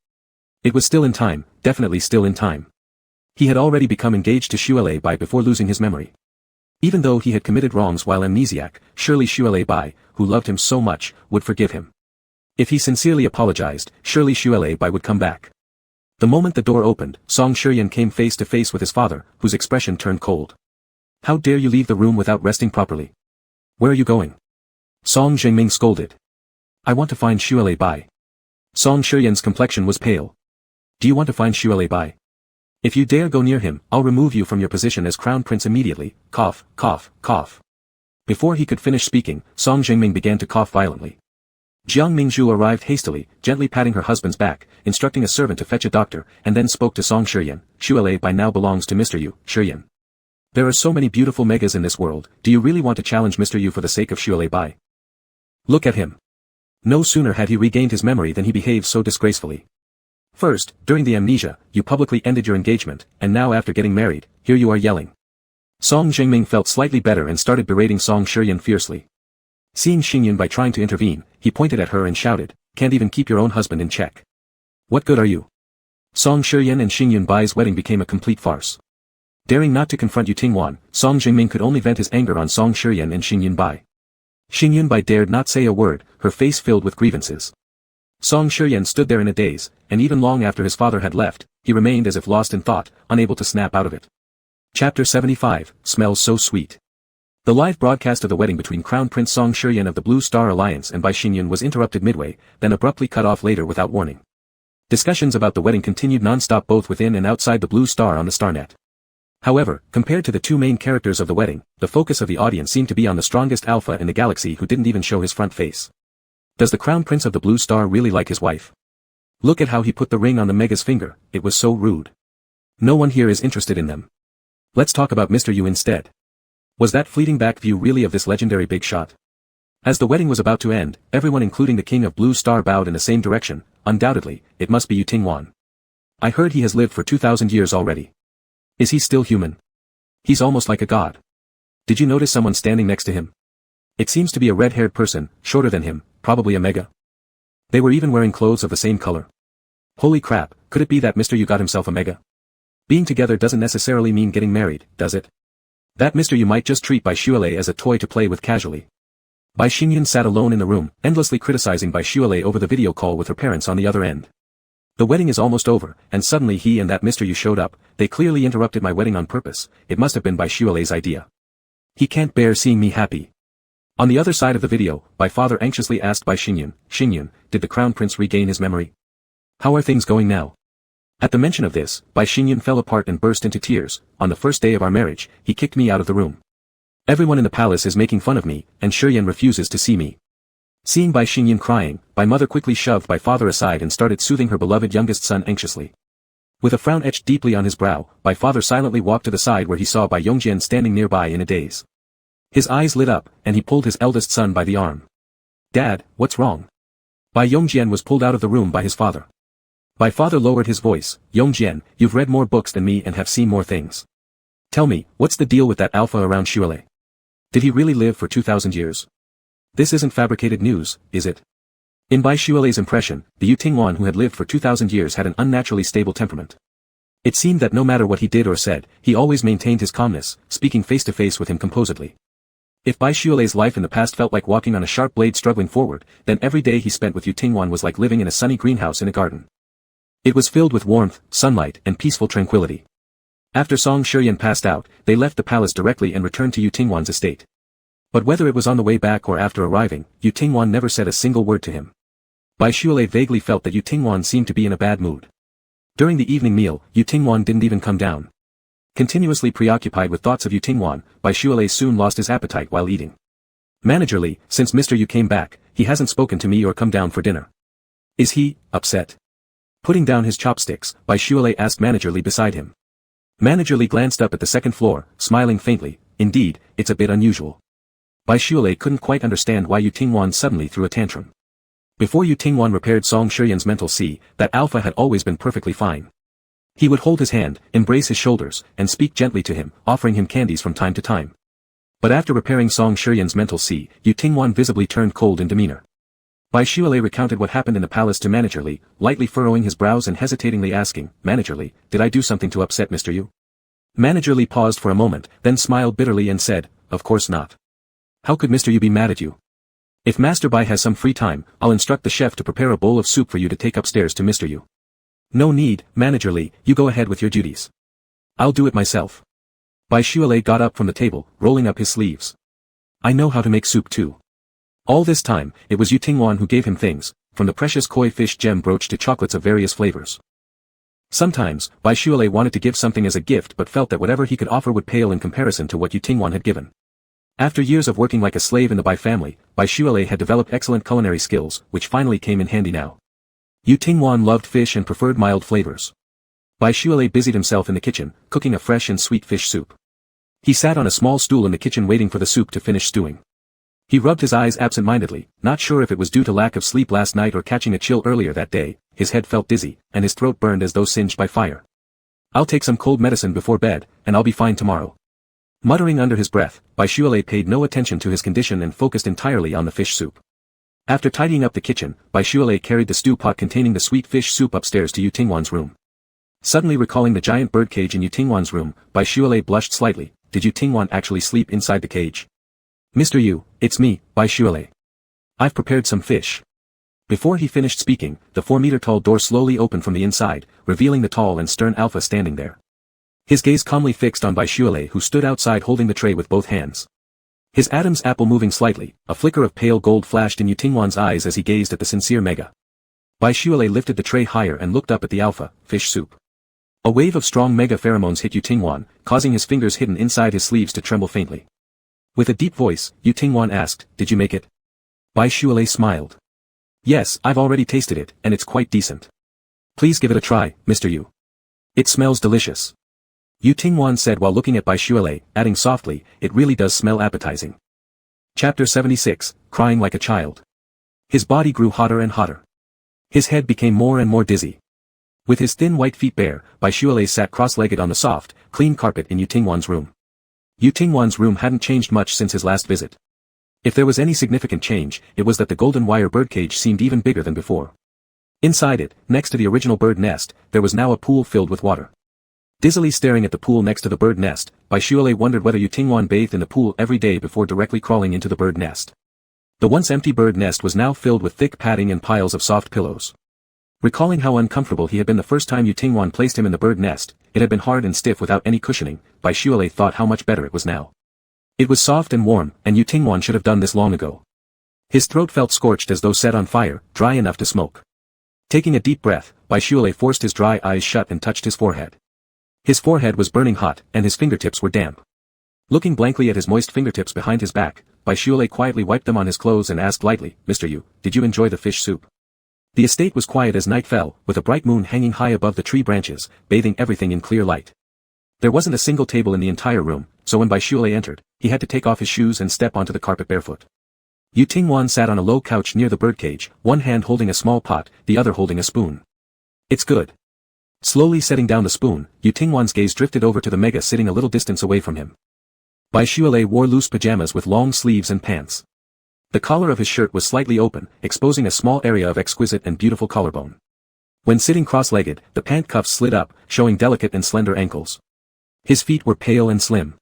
It was still in time, definitely still in time. He had already become engaged to Shualei Bai before losing his memory. Even though he had committed wrongs while amnesiac, surely Shualei Bai, who loved him so much, would forgive him. If he sincerely apologized, surely Shualei Bai would come back. The moment the door opened, Song Shiyan came face to face with his father, whose expression turned cold. How dare you leave the room without resting properly? Where are you going? Song Jingming scolded. I want to find Shualei Bai. Song Shiyan's complexion was pale. Do you want to find Shualei Bai? If you dare go near him, I'll remove you from your position as crown prince immediately. Cough, cough, cough. Before he could finish speaking, Song Jingming began to cough violently. Jiang Mingzhu arrived hastily, gently patting her husband's back, instructing a servant to fetch a doctor, and then spoke to Song Shiyan. Shualei Bai now belongs to Mr. Yu, Shiyan. There are so many beautiful megas in this world, do you really want to challenge Mr. Yu for the sake of Shualei Bai? Look at him. No sooner had he regained his memory than he behaved so disgracefully. First, during the amnesia, you publicly ended your engagement, and now after getting married, here you are yelling. Song Jingming felt slightly better and started berating Song Shiyan fiercely. Seeing Xingyun Bai trying to intervene, he pointed at her and shouted, Can't even keep your own husband in check. What good are you? Song Shiyan and Xingyun Bai's wedding became a complete farce. Daring not to confront Yu Tingwan, Song Jingming could only vent his anger on Song Shiyan and Xingyun Bai. Xingyun Bai dared not say a word, her face filled with grievances. Song Shiyan stood there in a daze, and even long after his father had left, he remained as if lost in thought, unable to snap out of it. Chapter 75, Smells So Sweet. The live broadcast of the wedding between Crown Prince Song Shiyan of the Blue Star Alliance and Bai Xingyun was interrupted midway, then abruptly cut off later without warning. Discussions about the wedding continued non-stop both within and outside the Blue Star on the Starnet. However, compared to the two main characters of the wedding, the focus of the audience seemed to be on the strongest alpha in the galaxy who didn't even show his front face. Does the Crown Prince of the Blue Star really like his wife? Look at how he put the ring on the Mega's finger, it was so rude. No one here is interested in them. Let's talk about Mr. Yu instead. Was that fleeting back view really of this legendary big shot? As the wedding was about to end, everyone including the King of Blue Star bowed in the same direction. Undoubtedly, it must be Yu Tingwan. I heard he has lived for 2,000 years already. Is he still human? He's almost like a god. Did you notice someone standing next to him? It seems to be a red-haired person, shorter than him, probably a mega. They were even wearing clothes of the same color. Holy crap, could it be that Mr. Yu got himself a mega? Being together doesn't necessarily mean getting married, does it? That Mr. Yu might just treat Bai Shualei as a toy to play with casually. Bai Xingyun sat alone in the room, endlessly criticizing Bai Shualei over the video call with her parents on the other end. The wedding is almost over, and suddenly he and that Mr. Yu showed up. They clearly interrupted my wedding on purpose. It must have been Bai Shualei's idea. He can't bear seeing me happy. On the other side of the video, Bai father anxiously asked Bai Xingyun, Xingyun, did the Crown Prince regain his memory? How are things going now? At the mention of this, Bai Xingyun fell apart and burst into tears. On the first day of our marriage, he kicked me out of the room. Everyone in the palace is making fun of me, and Shiyan refuses to see me. Seeing Bai Xingyun crying, Bai mother quickly shoved Bai father aside and started soothing her beloved youngest son anxiously. With a frown etched deeply on his brow, Bai father silently walked to the side where he saw Bai Yongjian standing nearby in a daze. His eyes lit up, and he pulled his eldest son by the arm. Dad, what's wrong? Bai Yongjian was pulled out of the room by his father. Bai father lowered his voice, Yongjian, you've read more books than me and have seen more things. Tell me, what's the deal with that alpha around Xuele? Did he really live for 2,000 years? This isn't fabricated news, is it? In Bai Xuele's impression, the Yu Tingwan who had lived for 2,000 years had an unnaturally stable temperament. It seemed that no matter what he did or said, he always maintained his calmness, speaking face to face with him composedly. If Bai Xuele's life in the past felt like walking on a sharp blade struggling forward, then every day he spent with Yu Tingwan was like living in a sunny greenhouse in a garden. It was filled with warmth, sunlight, and peaceful tranquility. After Song Shiyan passed out, they left the palace directly and returned to Yu Tingwan's estate. But whether it was on the way back or after arriving, Yu Tingwan never said a single word to him. Bai Xuele vaguely felt that Yu Tingwan seemed to be in a bad mood. During the evening meal, Yu Tingwan didn't even come down. Continuously preoccupied with thoughts of Yu Tingwan, Bai Xuele soon lost his appetite while eating. Managerly, since Mr. Yu came back, he hasn't spoken to me or come down for dinner. Is he upset? Putting down his chopsticks, Bai Xuele asked Managerly beside him. Managerly glanced up at the second floor, smiling faintly. Indeed, it's a bit unusual. Bai Xuele couldn't quite understand why Yu Tingwan suddenly threw a tantrum. Before Yu Tingwan repaired Song Shiyan's mental sea, that alpha had always been perfectly fine. He would hold his hand, embrace his shoulders, and speak gently to him, offering him candies from time to time. But after repairing Song Shiyan's mental sea, Yu Tingwan visibly turned cold in demeanor. Bai Xuele recounted what happened in the palace to Managerly, lightly furrowing his brows and hesitatingly asking, Managerly, did I do something to upset Mr. Yu? Managerly paused for a moment, then smiled bitterly and said, of course not. How could Mr. Yu be mad at you? If Master Bai has some free time, I'll instruct the chef to prepare a bowl of soup for you to take upstairs to Mr. Yu. No need, Managerly, you go ahead with your duties. I'll do it myself. Bai Xuele got up from the table, rolling up his sleeves. I know how to make soup too. All this time, it was Yu Tingwan who gave him things, from the precious koi fish gem brooch to chocolates of various flavors. Sometimes, Bai Xuele wanted to give something as a gift but felt that whatever he could offer would pale in comparison to what Yu Tingwan had given. After years of working like a slave in the Bai family, Bai Xuele had developed excellent culinary skills, which finally came in handy now. Yu Tingwan loved fish and preferred mild flavors. Bai Xuele busied himself in the kitchen, cooking a fresh and sweet fish soup. He sat on a small stool in the kitchen waiting for the soup to finish stewing. He rubbed his eyes absent-mindedly, not sure if it was due to lack of sleep last night or catching a chill earlier that day. His head felt dizzy, and his throat burned as though singed by fire. I'll take some cold medicine before bed, and I'll be fine tomorrow. Muttering under his breath, Bai Xuele paid no attention to his condition and focused entirely on the fish soup. After tidying up the kitchen, Bai Xuele carried the stew pot containing the sweet fish soup upstairs to Yu Tingwan's room. Suddenly recalling the giant birdcage in Yu Tingwan's room, Bai Xuele blushed slightly. Did Yu Tingwan actually sleep inside the cage? Mr. Yu, it's me, Bai Xuele. I've prepared some fish. Before he finished speaking, the 4-meter-tall door slowly opened from the inside, revealing the tall and stern alpha standing there. His gaze calmly fixed on Bai Xuele who stood outside holding the tray with both hands. His Adam's apple moving slightly, a flicker of pale gold flashed in Yu Tingwan's eyes as he gazed at the sincere Mega. Bai Xuele lifted the tray higher and looked up at the alpha, fish soup. A wave of strong Mega pheromones hit Yu Tingwan, causing his fingers hidden inside his sleeves to tremble faintly. With a deep voice, Yu Tingwan asked, did you make it? Bai Xuele smiled. Yes, I've already tasted it, and it's quite decent. Please give it a try, Mr. Yu. It smells delicious. Yu Tingwan said while looking at Bai Xuele, adding softly, it really does smell appetizing. Chapter 76, Crying Like a Child. His body grew hotter and hotter. His head became more and more dizzy. With his thin white feet bare, Bai Xuele sat cross-legged on the soft, clean carpet in Yu Tingwan's room. Yu Tingwan's room hadn't changed much since his last visit. If there was any significant change, it was that the golden wire birdcage seemed even bigger than before. Inside it, next to the original bird nest, there was now a pool filled with water. Dizzily staring at the pool next to the bird nest, Bai Xuele wondered whether Yu Tingwan bathed in the pool every day before directly crawling into the bird nest. The once empty bird nest was now filled with thick padding and piles of soft pillows. Recalling how uncomfortable he had been the first time Yu Tingwan placed him in the bird nest, it had been hard and stiff without any cushioning. Bai Xuele thought how much better it was now. It was soft and warm, and Yu Tingwan should have done this long ago. His throat felt scorched as though set on fire, dry enough to smoke. Taking a deep breath, Bai Xuele forced his dry eyes shut and touched his forehead. His forehead was burning hot, and his fingertips were damp. Looking blankly at his moist fingertips behind his back, Bai Xuele quietly wiped them on his clothes and asked lightly, Mr. Yu, did you enjoy the fish soup? The estate was quiet as night fell, with a bright moon hanging high above the tree branches, bathing everything in clear light. There wasn't a single table in the entire room, so when Bai Xuele entered, he had to take off his shoes and step onto the carpet barefoot. Yu Tingwan sat on a low couch near the birdcage, one hand holding a small pot, the other holding a spoon. It's good. Slowly setting down the spoon, Yu Tingwan's gaze drifted over to the mega sitting a little distance away from him. Bai Shualei wore loose pajamas with long sleeves and pants. The collar of his shirt was slightly open, exposing a small area of exquisite and beautiful collarbone. When sitting cross-legged, the pant cuffs slid up, showing delicate and slender ankles. His feet were pale and slim.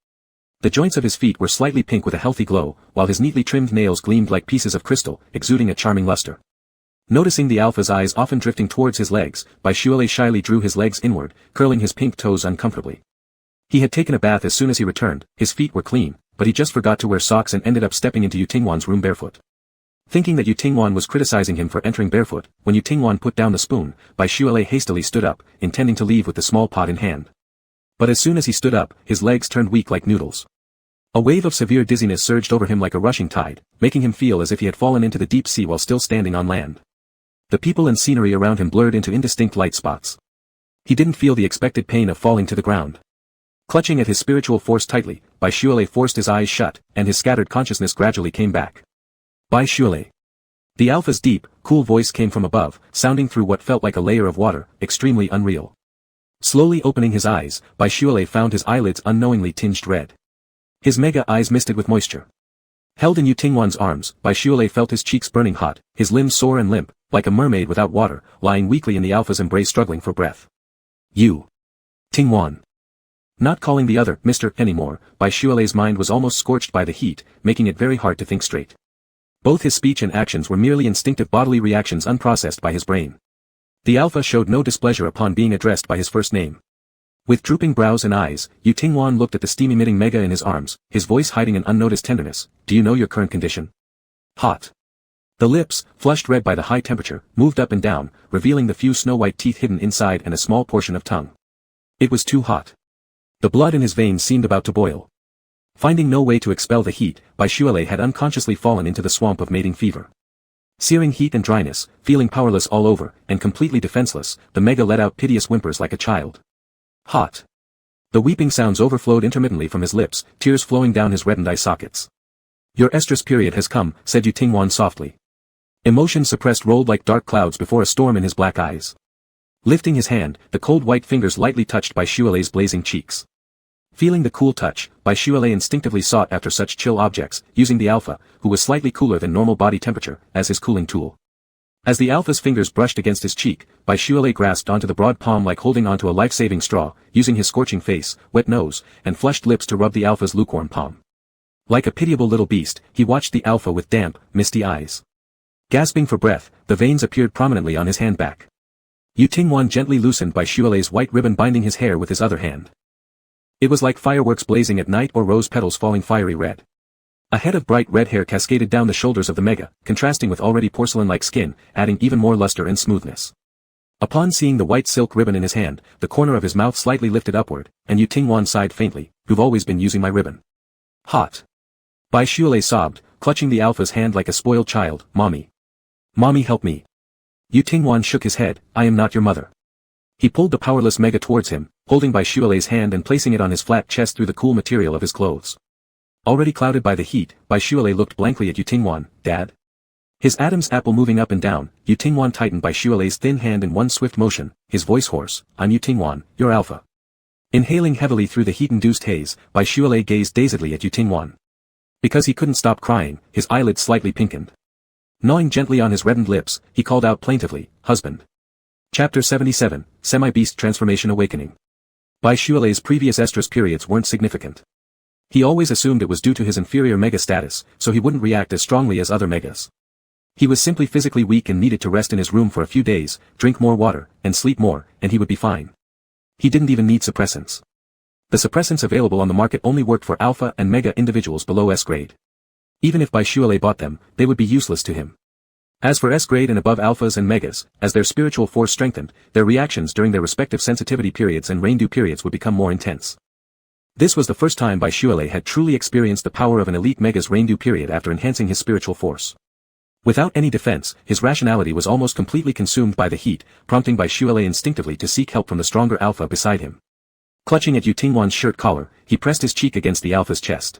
The joints of his feet were slightly pink with a healthy glow, while his neatly trimmed nails gleamed like pieces of crystal, exuding a charming luster. Noticing the alpha's eyes often drifting towards his legs, Bai Shualei shyly drew his legs inward, curling his pink toes uncomfortably. He had taken a bath as soon as he returned, his feet were clean, but he just forgot to wear socks and ended up stepping into Yu Tingwan's room barefoot. Thinking that Yu Tingwan was criticizing him for entering barefoot, when Yu Tingwan put down the spoon, Bai Shualei hastily stood up, intending to leave with the small pot in hand. But as soon as he stood up, his legs turned weak like noodles. A wave of severe dizziness surged over him like a rushing tide, making him feel as if he had fallen into the deep sea while still standing on land. The people and scenery around him blurred into indistinct light spots. He didn't feel the expected pain of falling to the ground. Clutching at his spiritual force tightly, Bai Shualei forced his eyes shut, and his scattered consciousness gradually came back. Bai Shualei. The alpha's deep, cool voice came from above, sounding through what felt like a layer of water, extremely unreal. Slowly opening his eyes, Bai Shualei found his eyelids unknowingly tinged red. His mega eyes misted with moisture. Held in Yu Tingwan's arms, Bai Shualei felt his cheeks burning hot, his limbs sore and limp, like a mermaid without water, lying weakly in the alpha's embrace struggling for breath. Yu Tingwan. Not calling the other Mr. anymore, Bai Shualei's mind was almost scorched by the heat, making it very hard to think straight. Both his speech and actions were merely instinctive bodily reactions unprocessed by his brain. The alpha showed no displeasure upon being addressed by his first name. With drooping brows and eyes, Yu Tingwan looked at the steam-emitting mega in his arms, his voice hiding an unnoticed tenderness. Do you know your current condition? Hot. The lips, flushed red by the high temperature, moved up and down, revealing the few snow-white teeth hidden inside and a small portion of tongue. It was too hot. The blood in his veins seemed about to boil. Finding no way to expel the heat, Bai Shualei had unconsciously fallen into the swamp of mating fever. Searing heat and dryness, feeling powerless all over, and completely defenseless, the mega let out piteous whimpers like a child. Hot. The weeping sounds overflowed intermittently from his lips, tears flowing down his reddened eye sockets. Your estrus period has come, said Yu Tingwan softly. Emotion suppressed rolled like dark clouds before a storm in his black eyes. Lifting his hand, the cold white fingers lightly touched Bai Shualei's blazing cheeks. Feeling the cool touch, Bai Shualei instinctively sought after such chill objects, using the alpha, who was slightly cooler than normal body temperature, as his cooling tool. As the alpha's fingers brushed against his cheek, Bai Shualei grasped onto the broad palm like holding onto a life-saving straw, using his scorching face, wet nose, and flushed lips to rub the alpha's lukewarm palm. Like a pitiable little beast, he watched the alpha with damp, misty eyes. Gasping for breath, the veins appeared prominently on his hand back. Yu Tingwan gently loosened Bai Shualei's white ribbon binding his hair with his other hand. It was like fireworks blazing at night or rose petals falling fiery red. A head of bright red hair cascaded down the shoulders of the mega, contrasting with already porcelain-like skin, adding even more luster and smoothness. Upon seeing the white silk ribbon in his hand, the corner of his mouth slightly lifted upward, and Yu Tingwan sighed faintly, "You've always been using my ribbon." Hot. Bai Shualei sobbed, clutching the alpha's hand like a spoiled child. Mommy. Mommy, help me. Yu Tingwan shook his head, I am not your mother. He pulled the powerless mega towards him, holding Bai Shualei's hand and placing it on his flat chest through the cool material of his clothes. Already clouded by the heat, Bai Shualei looked blankly at Yu Tingwan. Dad? His Adam's apple moving up and down, Yu Tingwan tightened Bai Shualei's thin hand in one swift motion, his voice hoarse. I'm Yu Tingwan, your alpha. Inhaling heavily through the heat-induced haze, Bai Shualei gazed dazedly at Yu Tingwan. Because he couldn't stop crying, his eyelids slightly pinkened. Gnawing gently on his reddened lips, he called out plaintively, Husband. Chapter 77, Semi-Beast Transformation Awakening. Bai Shualei's previous estrus periods weren't significant. He always assumed it was due to his inferior mega status, so he wouldn't react as strongly as other megas. He was simply physically weak and needed to rest in his room for a few days, drink more water, and sleep more, and he would be fine. He didn't even need suppressants. The suppressants available on the market only worked for alpha and mega individuals below S grade. Even if Bai Shualei bought them, they would be useless to him. As for S grade and above alphas and megas, as their spiritual force strengthened, their reactions during their respective sensitivity periods and rain-dew periods would become more intense. This was the first time Bai Shualei had truly experienced the power of an elite mega's rain-dew period after enhancing his spiritual force. Without any defense, his rationality was almost completely consumed by the heat, prompting Bai Shualei instinctively to seek help from the stronger alpha beside him. Clutching at Yu Tingwan's shirt collar, he pressed his cheek against the alpha's chest.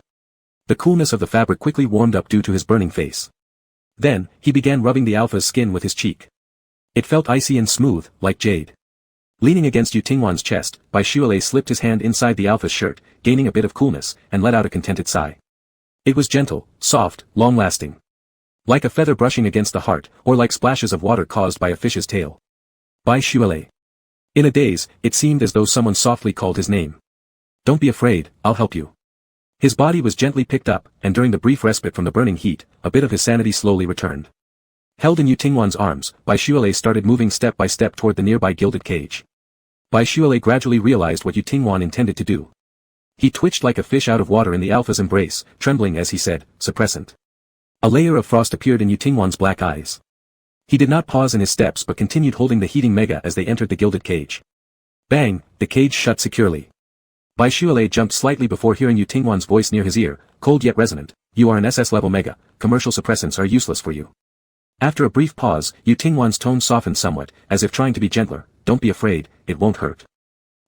The coolness of the fabric quickly warmed up due to his burning face. Then, he began rubbing the alpha's skin with his cheek. It felt icy and smooth, like jade. Leaning against Yu Tingwan's chest, Baishuele slipped his hand inside the alpha's shirt, gaining a bit of coolness, and let out a contented sigh. It was gentle, soft, long-lasting. Like a feather brushing against the heart, or like splashes of water caused by a fish's tail. Baishuele. In a daze, it seemed as though someone softly called his name. Don't be afraid, I'll help you. His body was gently picked up, and during the brief respite from the burning heat, a bit of his sanity slowly returned. Held in Yu Tingwan's arms, Baishuele started moving step by step toward the nearby gilded cage. Baishuele gradually realized what Yu Tingwan intended to do. He twitched like a fish out of water in the alpha's embrace, trembling as he said, suppressant. A layer of frost appeared in Yu Tingwan's black eyes. He did not pause in his steps but continued holding the heating mega as they entered the gilded cage. Bang, the cage shut securely. Baishuele jumped slightly before hearing Yu Tingwan's voice near his ear, cold yet resonant, you are an SS-level mega, commercial suppressants are useless for you. After a brief pause, Yu Tingwan's tone softened somewhat, as if trying to be gentler, don't be afraid, it won't hurt.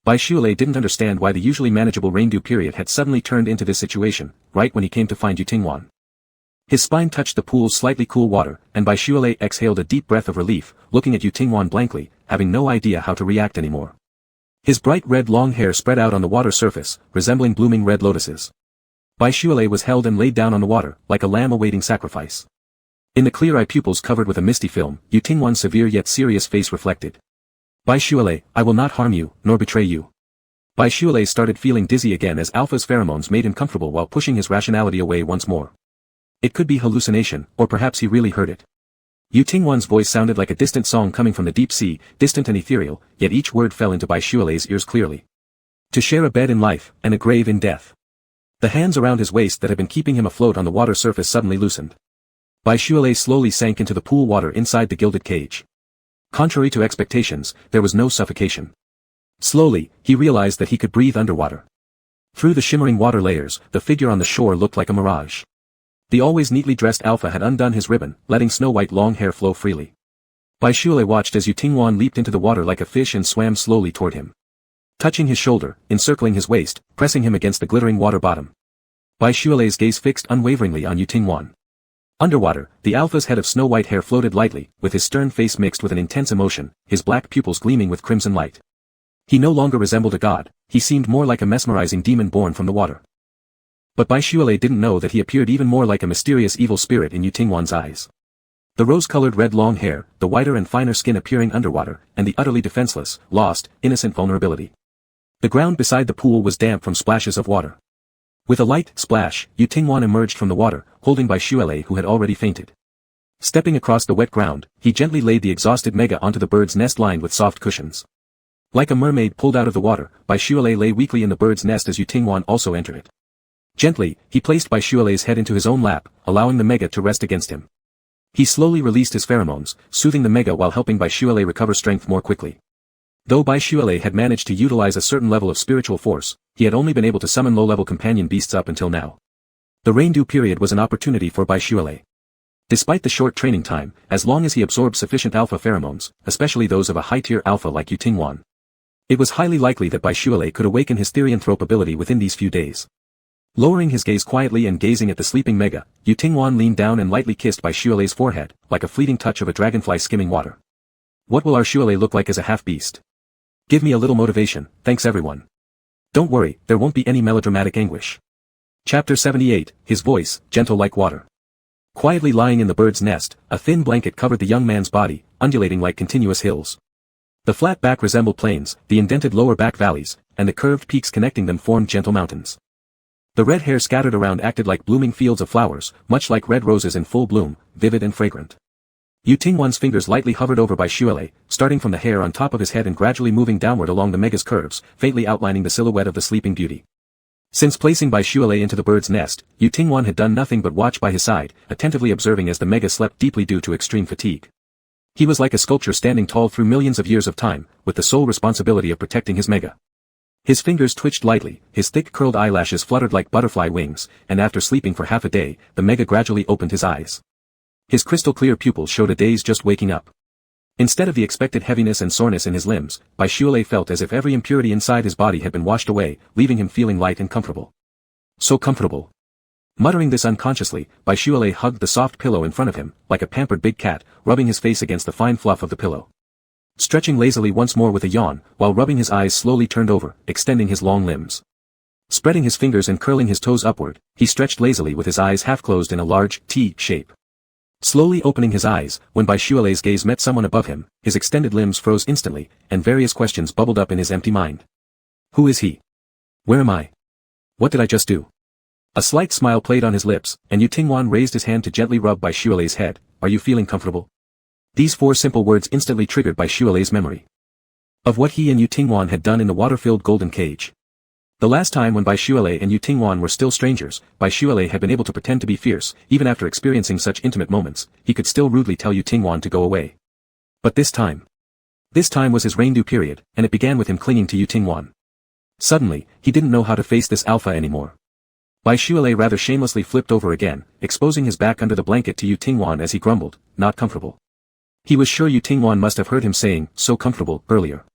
Baishuele didn't understand why the usually manageable rain-dew period had suddenly turned into this situation, right when he came to find Yu Tingwan. His spine touched the pool's slightly cool water, and Baishuele exhaled a deep breath of relief, looking at Yu Tingwan blankly, having no idea how to react anymore. His bright red long hair spread out on the water surface, resembling blooming red lotuses. Baishuele was held and laid down on the water, like a lamb awaiting sacrifice. In the clear eye pupils covered with a misty film, Yu Tingwan's severe yet serious face reflected. Baishuele, I will not harm you, nor betray you. Baishuele started feeling dizzy again as Alpha's pheromones made him comfortable while pushing his rationality away once more. It could be hallucination, or perhaps he really heard it. Yu Tingwan's voice sounded like a distant song coming from the deep sea, distant and ethereal, yet each word fell into Baishuele's ears clearly. To share a bed in life, and a grave in death. The hands around his waist that had been keeping him afloat on the water surface suddenly loosened. Baishuele slowly sank into the pool water inside the gilded cage. Contrary to expectations, there was no suffocation. Slowly, he realized that he could breathe underwater. Through the shimmering water layers, the figure on the shore looked like a mirage. The always neatly dressed Alpha had undone his ribbon, letting snow-white long hair flow freely. Baishuele watched as Yu Tingwan leaped into the water like a fish and swam slowly toward him. Touching his shoulder, encircling his waist, pressing him against the glittering water bottom. Baishuele's gaze fixed unwaveringly on Yu Tingwan. Underwater, the Alpha's head of snow-white hair floated lightly, with his stern face mixed with an intense emotion, his black pupils gleaming with crimson light. He no longer resembled a god, he seemed more like a mesmerizing demon born from the water. But Baishuele didn't know that he appeared even more like a mysterious evil spirit in Yu Tingwan's eyes. The rose-colored red long hair, the whiter and finer skin appearing underwater, and the utterly defenseless, lost, innocent vulnerability. The ground beside the pool was damp from splashes of water. With a light splash, Yu Tingwan emerged from the water, holding Baishuele who had already fainted. Stepping across the wet ground, he gently laid the exhausted mega onto the bird's nest lined with soft cushions. Like a mermaid pulled out of the water, Baishuele lay weakly in the bird's nest as Yu Tingwan also entered it. Gently, he placed Baishuele's head into his own lap, allowing the mega to rest against him. He slowly released his pheromones, soothing the mega while helping Baishuele recover strength more quickly. Though Baishuele had managed to utilize a certain level of spiritual force, he had only been able to summon low-level companion beasts up until now. The rain-dew period was an opportunity for Baishuele. Despite the short training time, as long as he absorbed sufficient alpha pheromones, especially those of a high-tier alpha like Yu Tingwan, it was highly likely that Baishuele could awaken his therianthrope ability within these few days. Lowering his gaze quietly and gazing at the sleeping mega, Yu Tingwan leaned down and lightly kissed Baishuele's forehead, like a fleeting touch of a dragonfly skimming water. What will Baishuele look like as a half-beast? Give me a little motivation, thanks everyone. Don't worry, there won't be any melodramatic anguish. Chapter 78, his voice, gentle like water. Quietly lying in the bird's nest, a thin blanket covered the young man's body, undulating like continuous hills. The flat back resembled plains, the indented lower back valleys, and the curved peaks connecting them formed gentle mountains. The red hair scattered around acted like blooming fields of flowers, much like red roses in full bloom, vivid and fragrant. Yu Tingwan's fingers lightly hovered over Baishuele, starting from the hair on top of his head and gradually moving downward along the mega's curves, faintly outlining the silhouette of the sleeping beauty. Since placing Baishuele into the bird's nest, Yu Tingwan had done nothing but watch by his side, attentively observing as the mega slept deeply due to extreme fatigue. He was like a sculpture standing tall through millions of years of time, with the sole responsibility of protecting his mega. His fingers twitched lightly, his thick curled eyelashes fluttered like butterfly wings, and after sleeping for half a day, the mega gradually opened his eyes. His crystal-clear pupils showed a daze just waking up. Instead of the expected heaviness and soreness in his limbs, Baishuele felt as if every impurity inside his body had been washed away, leaving him feeling light and comfortable. So comfortable. Muttering this unconsciously, Baishuale hugged the soft pillow in front of him, like a pampered big cat, rubbing his face against the fine fluff of the pillow. Stretching lazily once more with a yawn, while rubbing his eyes slowly turned over, extending his long limbs. Spreading his fingers and curling his toes upward, he stretched lazily with his eyes half closed in a large T shape. Slowly opening his eyes, when Baishuale's gaze met someone above him, his extended limbs froze instantly, and various questions bubbled up in his empty mind. Who is he? Where am I? What did I just do? A slight smile played on his lips, and Yu Tingwan raised his hand to gently rub Baishuale's head. Are you feeling comfortable? These four simple words instantly triggered Baishuale's memory of what he and Yu Tingwan had done in the water-filled golden cage. The last time when Baishuale and Yu Tingwan were still strangers, Baishuale had been able to pretend to be fierce. Even after experiencing such intimate moments, he could still rudely tell Yu Tingwan to go away. But this time was his rain-due period, and it began with him clinging to Yu Tingwan. Suddenly, he didn't know how to face this alpha anymore. Baishuale rather shamelessly flipped over again, exposing his back under the blanket to Yu Tingwan as he grumbled, not comfortable. He was sure Yu Tingwan must have heard him saying, so comfortable, earlier.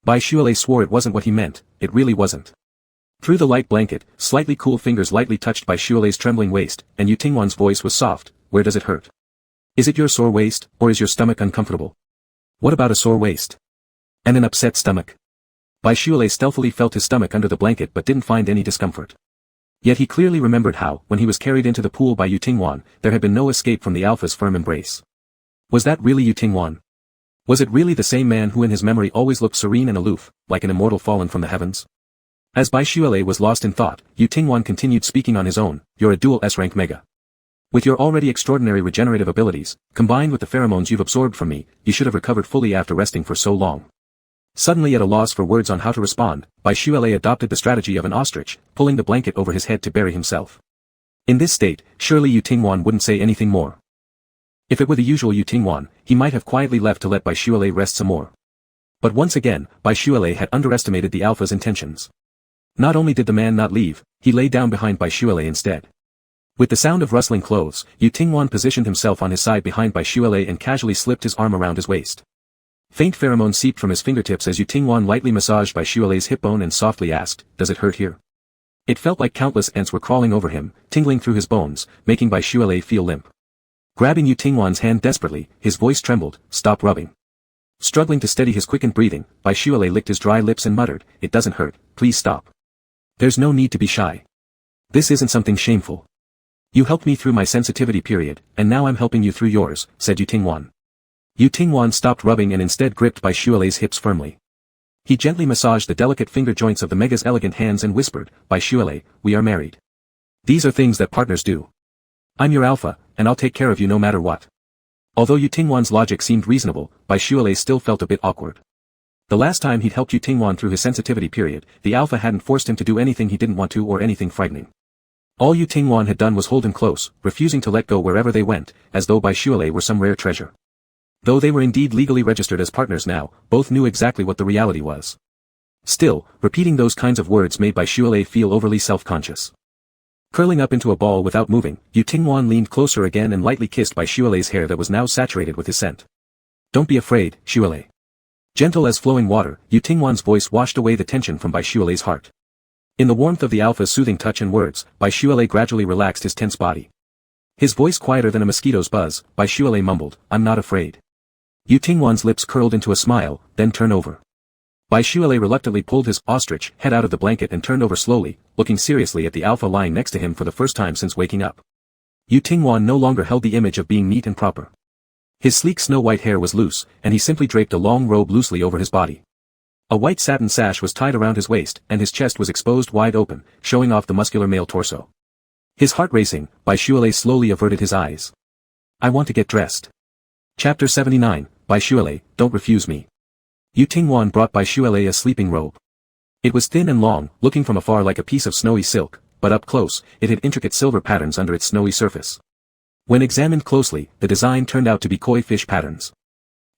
Baishuale swore it wasn't what he meant, it really wasn't. Through the light blanket, slightly cool fingers lightly touched Baishuale's trembling waist, and Yu Tingwan's voice was soft. Where does it hurt? Is it your sore waist, or is your stomach uncomfortable? What about a sore waist? And an upset stomach? Baishuale stealthily felt his stomach under the blanket but didn't find any discomfort. Yet he clearly remembered how, when he was carried into the pool by Yu Tingwan, there had been no escape from the alpha's firm embrace. Was that really Yu Tingwan? Was it really the same man who in his memory always looked serene and aloof, like an immortal fallen from the heavens? As Baishuale was lost in thought, Yu Tingwan continued speaking on his own. You're a dual S-rank mega. With your already extraordinary regenerative abilities, combined with the pheromones you've absorbed from me, you should have recovered fully after resting for so long. Suddenly at a loss for words on how to respond, Baishuale adopted the strategy of an ostrich, pulling the blanket over his head to bury himself. In this state, surely Yu Tingwan wouldn't say anything more. If it were the usual Yu Tingwan, he might have quietly left to let Baishuale rest some more. But once again, Baishuale had underestimated the alpha's intentions. Not only did the man not leave, he lay down behind Baishuale instead. With the sound of rustling clothes, Yu Tingwan positioned himself on his side behind Baishuale and casually slipped his arm around his waist. Faint pheromone seeped from his fingertips as Yu Tingwan lightly massaged Baishuale's hip bone and softly asked, does it hurt here? It felt like countless ants were crawling over him, tingling through his bones, making Baishuale feel limp. Grabbing Yu Tingwan's hand desperately, his voice trembled, stop rubbing. Struggling to steady his quickened breathing, Baishuale licked his dry lips and muttered, it doesn't hurt, please stop. There's no need to be shy. This isn't something shameful. You helped me through my sensitivity period, and now I'm helping you through yours, said Yu Tingwan. Yu Tingwan stopped rubbing and instead gripped Baishuale's hips firmly. He gently massaged the delicate finger joints of the mega's elegant hands and whispered, Baishuale, we are married. These are things that partners do. I'm your alpha, and I'll take care of you no matter what. Although Yu Tingwan's logic seemed reasonable, Baishuale still felt a bit awkward. The last time he'd helped Yu Tingwan through his sensitivity period, the alpha hadn't forced him to do anything he didn't want to or anything frightening. All Yu Tingwan had done was hold him close, refusing to let go wherever they went, as though Baishuale were some rare treasure. Though they were indeed legally registered as partners now, both knew exactly what the reality was. Still, repeating those kinds of words made Baishuale feel overly self-conscious. Curling up into a ball without moving, Yu Tingwan leaned closer again and lightly kissed Baishuale's hair that was now saturated with his scent. Don't be afraid, Shuale. Gentle as flowing water, Yu Tingwan's voice washed away the tension from Baishuale's heart. In the warmth of the alpha's soothing touch and words, Baishuale gradually relaxed his tense body. His voice quieter than a mosquito's buzz, Baishuale mumbled, I'm not afraid. Yu Tingwan's lips curled into a smile, then turned over. Baishuale reluctantly pulled his ostrich head out of the blanket and turned over slowly, looking seriously at the alpha lying next to him for the first time since waking up. Yu Tingwan no longer held the image of being neat and proper. His sleek snow-white hair was loose, and he simply draped a long robe loosely over his body. A white satin sash was tied around his waist, and his chest was exposed wide open, showing off the muscular male torso. His heart racing, Baishuale slowly averted his eyes. I want to get dressed. Chapter 79, Baishuale, don't refuse me. Yu Tingwan brought Baishuale a sleeping robe. It was thin and long, looking from afar like a piece of snowy silk, but up close, it had intricate silver patterns under its snowy surface. When examined closely, the design turned out to be koi fish patterns.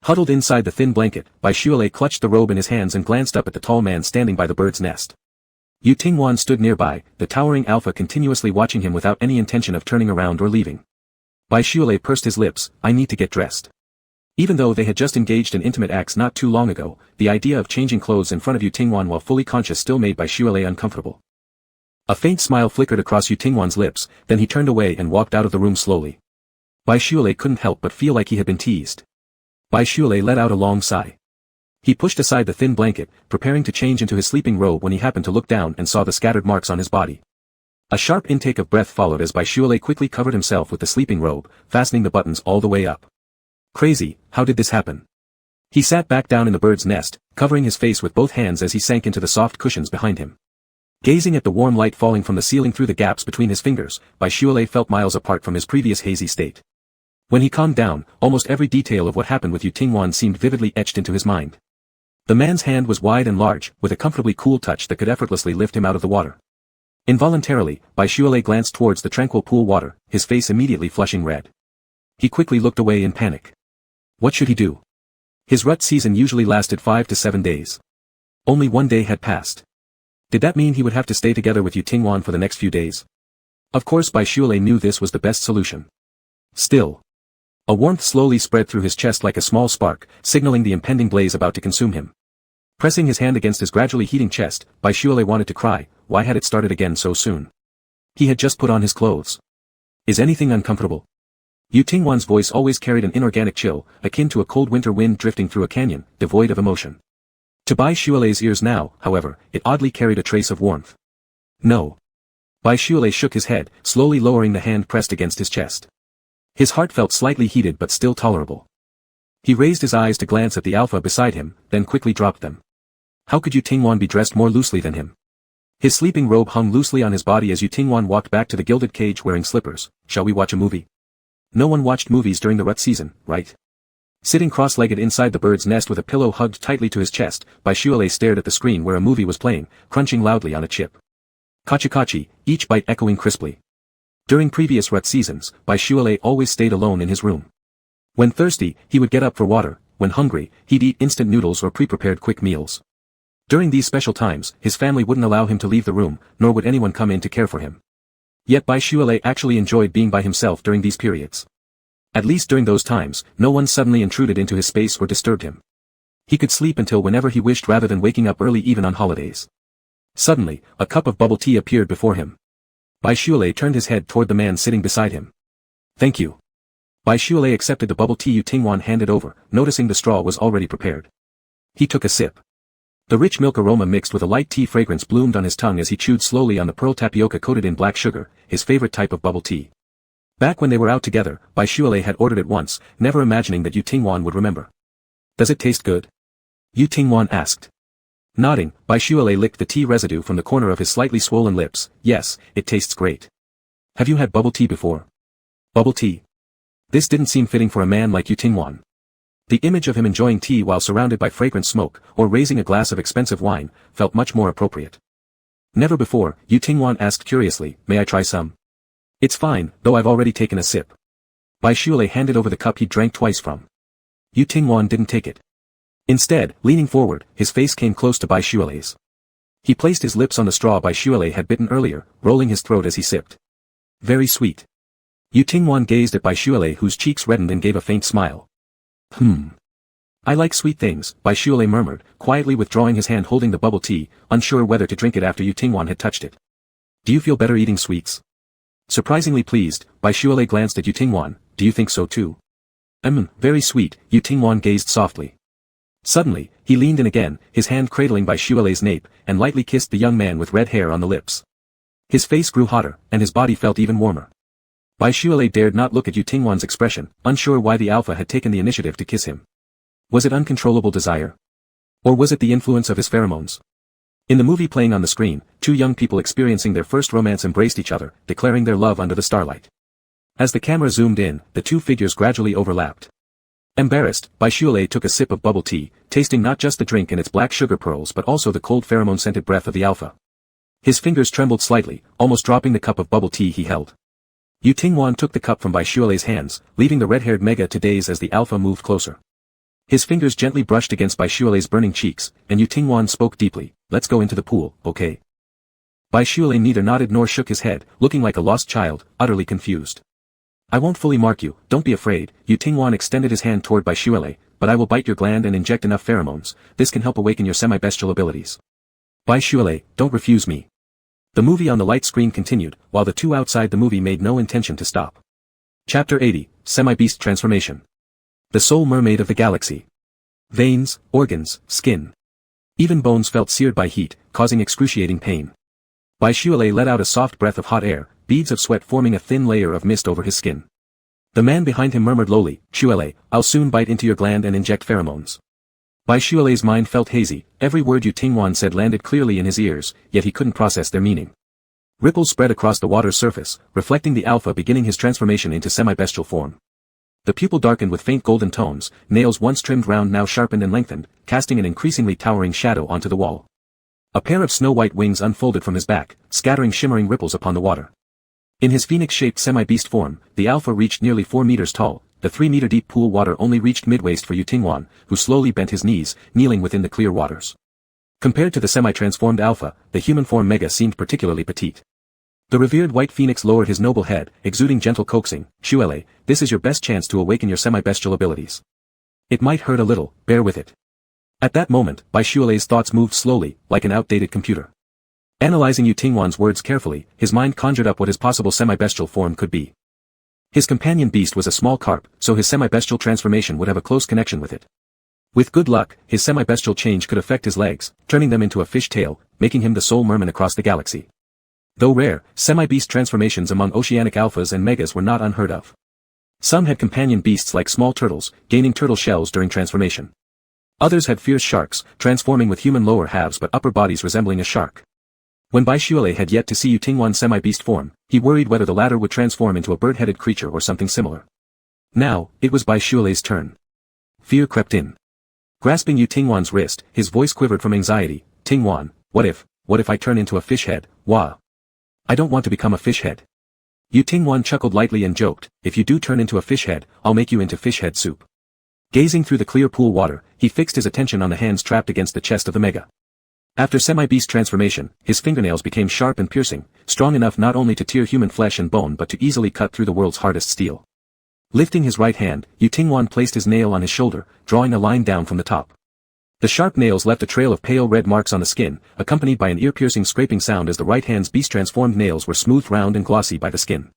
Huddled inside the thin blanket, Baishuale clutched the robe in his hands and glanced up at the tall man standing by the bird's nest. Yu Tingwan stood nearby, the towering alpha continuously watching him without any intention of turning around or leaving. Baishuale pursed his lips, I need to get dressed. Even though they had just engaged in intimate acts not too long ago, the idea of changing clothes in front of Yu Tingwan while fully conscious still made Baishuale uncomfortable. A faint smile flickered across Yu Tingwan's lips, then he turned away and walked out of the room slowly. Bai Shuelei couldn't help but feel like he had been teased. Bai Shuelei let out a long sigh. He pushed aside the thin blanket, preparing to change into his sleeping robe when he happened to look down and saw the scattered marks on his body. A sharp intake of breath followed as Bai Shuelei quickly covered himself with the sleeping robe, fastening the buttons all the way up. Crazy, how did this happen? He sat back down in the bird's nest, covering his face with both hands as he sank into the soft cushions behind him. Gazing at the warm light falling from the ceiling through the gaps between his fingers, Bai Shuelei felt miles apart from his previous hazy state. When he calmed down, almost every detail of what happened with Yu Tingwan seemed vividly etched into his mind. The man's hand was wide and large, with a comfortably cool touch that could effortlessly lift him out of the water. Involuntarily, Bai Shuelei glanced towards the tranquil pool water, his face immediately flushing red. He quickly looked away in panic. What should he do? His rut season usually lasted 5 to 7 days. Only 1 day had passed. Did that mean he would have to stay together with Yu Tingwan for the next few days? Of course Bai Shuelei knew this was the best solution. Still. A warmth slowly spread through his chest like a small spark, signaling the impending blaze about to consume him. Pressing his hand against his gradually heating chest, Bai Shuelei wanted to cry. Why had it started again so soon? He had just put on his clothes. Is anything uncomfortable? Yu Tingwan's voice always carried an inorganic chill, akin to a cold winter wind drifting through a canyon, devoid of emotion. To Bai Shuelei's ears now, however, it oddly carried a trace of warmth. No. Bai Shuelei shook his head, slowly lowering the hand pressed against his chest. His heart felt slightly heated but still tolerable. He raised his eyes to glance at the alpha beside him, then quickly dropped them. How could Yu Tingwan be dressed more loosely than him? His sleeping robe hung loosely on his body as Yu Tingwan walked back to the gilded cage wearing slippers. Shall we watch a movie? No one watched movies during the rut season, right? Sitting cross-legged inside the bird's nest with a pillow hugged tightly to his chest, Bai Shuelei stared at the screen where a movie was playing, crunching loudly on a chip. Kachi-kachi, each bite echoing crisply. During previous rut seasons, Bai Shuelei always stayed alone in his room. When thirsty, he would get up for water. When hungry, he'd eat instant noodles or pre-prepared quick meals. During these special times, his family wouldn't allow him to leave the room, nor would anyone come in to care for him. Yet Bai Shuelei actually enjoyed being by himself during these periods. At least during those times, no one suddenly intruded into his space or disturbed him. He could sleep until whenever he wished rather than waking up early even on holidays. Suddenly, a cup of bubble tea appeared before him. Bai Shuelei turned his head toward the man sitting beside him. Thank you. Bai Shuelei accepted the bubble tea Yu Tingwan handed over, noticing the straw was already prepared. He took a sip. The rich milk aroma mixed with a light tea fragrance bloomed on his tongue as he chewed slowly on the pearl tapioca coated in black sugar, his favorite type of bubble tea. Back when they were out together, Bai Shuelei had ordered it once, never imagining that Yu Tingwan would remember. Does it taste good? Yu Tingwan asked. Nodding, Bai Shuelei licked the tea residue from the corner of his slightly swollen lips. Yes, it tastes great. Have you had bubble tea before? Bubble tea? This didn't seem fitting for a man like Yu Tingwan. The image of him enjoying tea while surrounded by fragrant smoke, or raising a glass of expensive wine, felt much more appropriate. Never before, Yu Tingwan asked curiously, may I try some? It's fine, though I've already taken a sip. Bai Shuelei handed over the cup he drank twice from. Yu Tingwan didn't take it. Instead, leaning forward, his face came close to Bai Shuelei's. He placed his lips on the straw Bai Shuelei had bitten earlier, rolling his throat as he sipped. Very sweet. Yu Tingwan gazed at Bai Shuelei whose cheeks reddened and gave a faint smile. I like sweet things, Bai Shuelei murmured, quietly withdrawing his hand holding the bubble tea, unsure whether to drink it after Yu Tingwan had touched it. Do you feel better eating sweets? Surprisingly pleased, Bai Shuelei glanced at Yu Tingwan. Do you think so too? Very sweet, Yu Tingwan gazed softly. Suddenly, he leaned in again, his hand cradling Bai Shuelei's nape, and lightly kissed the young man with red hair on the lips. His face grew hotter, and his body felt even warmer. Bai Shuelei dared not look at Yu Tingwan's expression, unsure why the alpha had taken the initiative to kiss him. Was it uncontrollable desire? Or was it the influence of his pheromones? In the movie playing on the screen, two young people experiencing their first romance embraced each other, declaring their love under the starlight. As the camera zoomed in, the two figures gradually overlapped. Embarrassed, Bai Shuelei took a sip of bubble tea, tasting not just the drink and its black sugar pearls but also the cold pheromone-scented breath of the alpha. His fingers trembled slightly, almost dropping the cup of bubble tea he held. Yu Tingwan took the cup from Bai Shuelei's hands, leaving the red-haired mega to daze as the alpha moved closer. His fingers gently brushed against Bai Shuelei's burning cheeks, and Yu Tingwan spoke deeply, let's go into the pool, okay? Bai Shuelei neither nodded nor shook his head, looking like a lost child, utterly confused. I won't fully mark you, don't be afraid, Yu Tingwan extended his hand toward Bai Shuelei, but I will bite your gland and inject enough pheromones, this can help awaken your semi-bestial abilities. Bai Shuelei, don't refuse me. The movie on the light screen continued, while the two outside the movie made no intention to stop. Chapter 80, Semi-Beast Transformation. The Sole Mermaid of the Galaxy. Veins, organs, skin. Even bones felt seared by heat, causing excruciating pain. Boylove let out a soft breath of hot air, beads of sweat forming a thin layer of mist over his skin. The man behind him murmured lowly, "Boylove, I'll soon bite into your gland and inject pheromones." Boylove's mind felt hazy, every word Yu said landed clearly in his ears, yet he couldn't process their meaning. Ripples spread across the water's surface, reflecting the alpha beginning his transformation into semi-bestial form. The pupil darkened with faint golden tones, nails once trimmed round now sharpened and lengthened, casting an increasingly towering shadow onto the wall. A pair of snow-white wings unfolded from his back, scattering shimmering ripples upon the water. In his phoenix-shaped semi-beast form, the alpha reached nearly 4 meters tall. The 3-meter-deep pool water only reached mid-waist for Yu, who slowly bent his knees, kneeling within the clear waters. Compared to the semi-transformed alpha, the human form Mega seemed particularly petite. The revered white phoenix lowered his noble head, exuding gentle coaxing, "Boylove, this is your best chance to awaken your semi-bestial abilities. It might hurt a little, bear with it." At that moment, Boylove's thoughts moved slowly, like an outdated computer. Analyzing Yu words carefully, his mind conjured up what his possible semi-bestial form could be. His companion beast was a small carp, so his semi-bestial transformation would have a close connection with it. With good luck, his semi-bestial change could affect his legs, turning them into a fish tail, making him the sole merman across the galaxy. Though rare, semi-beast transformations among oceanic alphas and megas were not unheard of. Some had companion beasts like small turtles, gaining turtle shells during transformation. Others had fierce sharks, transforming with human lower halves but upper bodies resembling a shark. When Boylove had yet to see Yu semi-beast form, he worried whether the latter would transform into a bird-headed creature or something similar. Now, it was Boylove's turn. Fear crept in. Grasping Yu wrist, his voice quivered from anxiety. "Tingwan, what if I turn into a fish head, wah? I don't want to become a fish head." Yu chuckled lightly and joked, "If you do turn into a fish head, I'll make you into fish head soup." Gazing through the clear pool water, he fixed his attention on the hands trapped against the chest of the Mega. After semi-beast transformation, his fingernails became sharp and piercing, strong enough not only to tear human flesh and bone but to easily cut through the world's hardest steel. Lifting his right hand, Yu placed his nail on his shoulder, drawing a line down from the top. The sharp nails left a trail of pale red marks on the skin, accompanied by an ear-piercing scraping sound as the right hand's beast-transformed nails were smoothed round and glossy by the skin.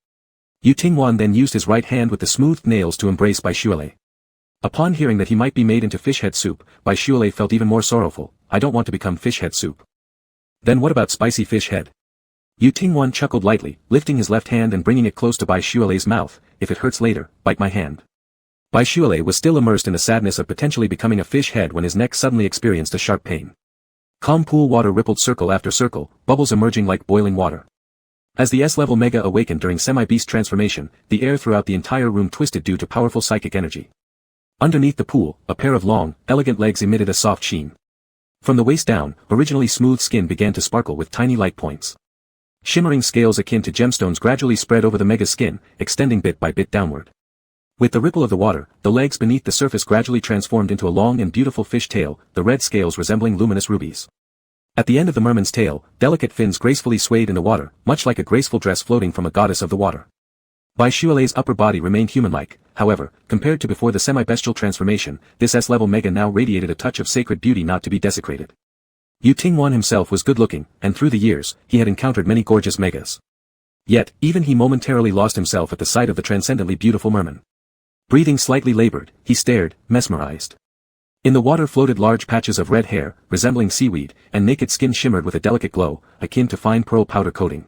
Yu then used his right hand with the smoothed nails to embrace Boylove. Upon hearing that he might be made into fish head soup, Boylove felt even more sorrowful. "I don't want to become fish head soup." "Then what about spicy fish head?" Yu chuckled lightly, lifting his left hand and bringing it close to Boylove's mouth. "If it hurts later, bite my hand." Boylove was still immersed in the sadness of potentially becoming a fish head when his neck suddenly experienced a sharp pain. Calm pool water rippled circle after circle, bubbles emerging like boiling water. As the S-level Mega awakened during semi-beast transformation, the air throughout the entire room twisted due to powerful psychic energy. Underneath the pool, a pair of long, elegant legs emitted a soft sheen. From the waist down, originally smooth skin began to sparkle with tiny light points. Shimmering scales akin to gemstones gradually spread over the Mega's skin, extending bit by bit downward. With the ripple of the water, the legs beneath the surface gradually transformed into a long and beautiful fish tail, the red scales resembling luminous rubies. At the end of the merman's tail, delicate fins gracefully swayed in the water, much like a graceful dress floating from a goddess of the water. Boylove's upper body remained human-like, however, compared to before the semi-bestial transformation, this S-level Mega now radiated a touch of sacred beauty not to be desecrated. Yu himself was good-looking, and through the years, he had encountered many gorgeous Megas. Yet, even he momentarily lost himself at the sight of the transcendently beautiful merman. Breathing slightly labored, he stared, mesmerized. In the water floated large patches of red hair, resembling seaweed, and naked skin shimmered with a delicate glow, akin to fine pearl powder coating.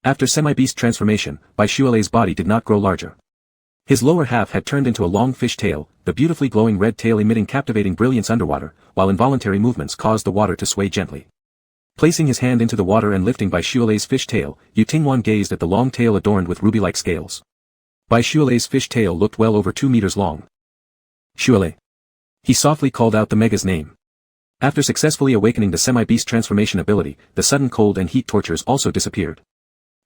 After semi-beast transformation, Boylove's body did not grow larger. His lower half had turned into a long fish tail, the beautifully glowing red tail emitting captivating brilliance underwater, while involuntary movements caused the water to sway gently. Placing his hand into the water and lifting Boylove's fish tail, Yu gazed at the long tail adorned with ruby-like scales. Boylove's fish tail looked well over 2 meters long. "Boylove." He softly called out the Mega's name. After successfully awakening the semi-beast transformation ability, the sudden cold and heat tortures also disappeared.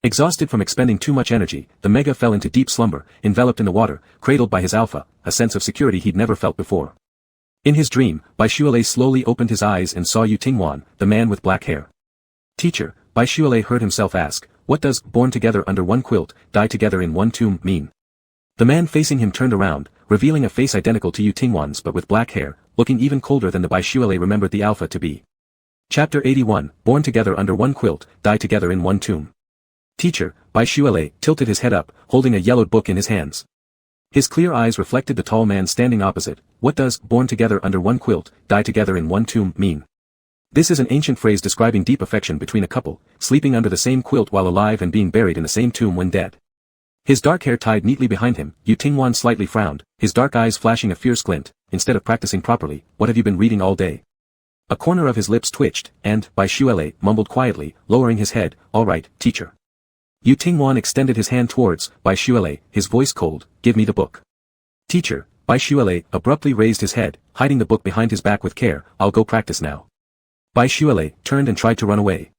Exhausted from expending too much energy, the Mega fell into deep slumber, enveloped in the water, cradled by his alpha, a sense of security he'd never felt before. In his dream, Boylove slowly opened his eyes and saw Yu, the man with black hair. "Teacher," Boylove heard himself ask, "what does 'born together under one quilt, die together in one tomb' mean?" The man facing him turned around, revealing a face identical to Yu but with black hair, looking even colder than the Boylove remembered the alpha to be. Chapter 81, Born together under one quilt, die together in one tomb. Teacher, Boylove, tilted his head up, holding a yellowed book in his hands. His clear eyes reflected the tall man standing opposite. What does, born together under one quilt, die together in one tomb, mean? This is an ancient phrase describing deep affection between a couple, sleeping under the same quilt while alive and being buried in the same tomb when dead. His dark hair tied neatly behind him, Yu Tingwan slightly frowned, his dark eyes flashing a fierce glint. Instead of practicing properly, what have you been reading all day? A corner of his lips twitched, and, Boylove, mumbled quietly, lowering his head, all right, teacher. Yu Tingwan extended his hand towards Boylove, his voice cold, give me the book. Teacher, Boylove abruptly raised his head, hiding the book behind his back with care, I'll go practice now. Boylove turned and tried to run away.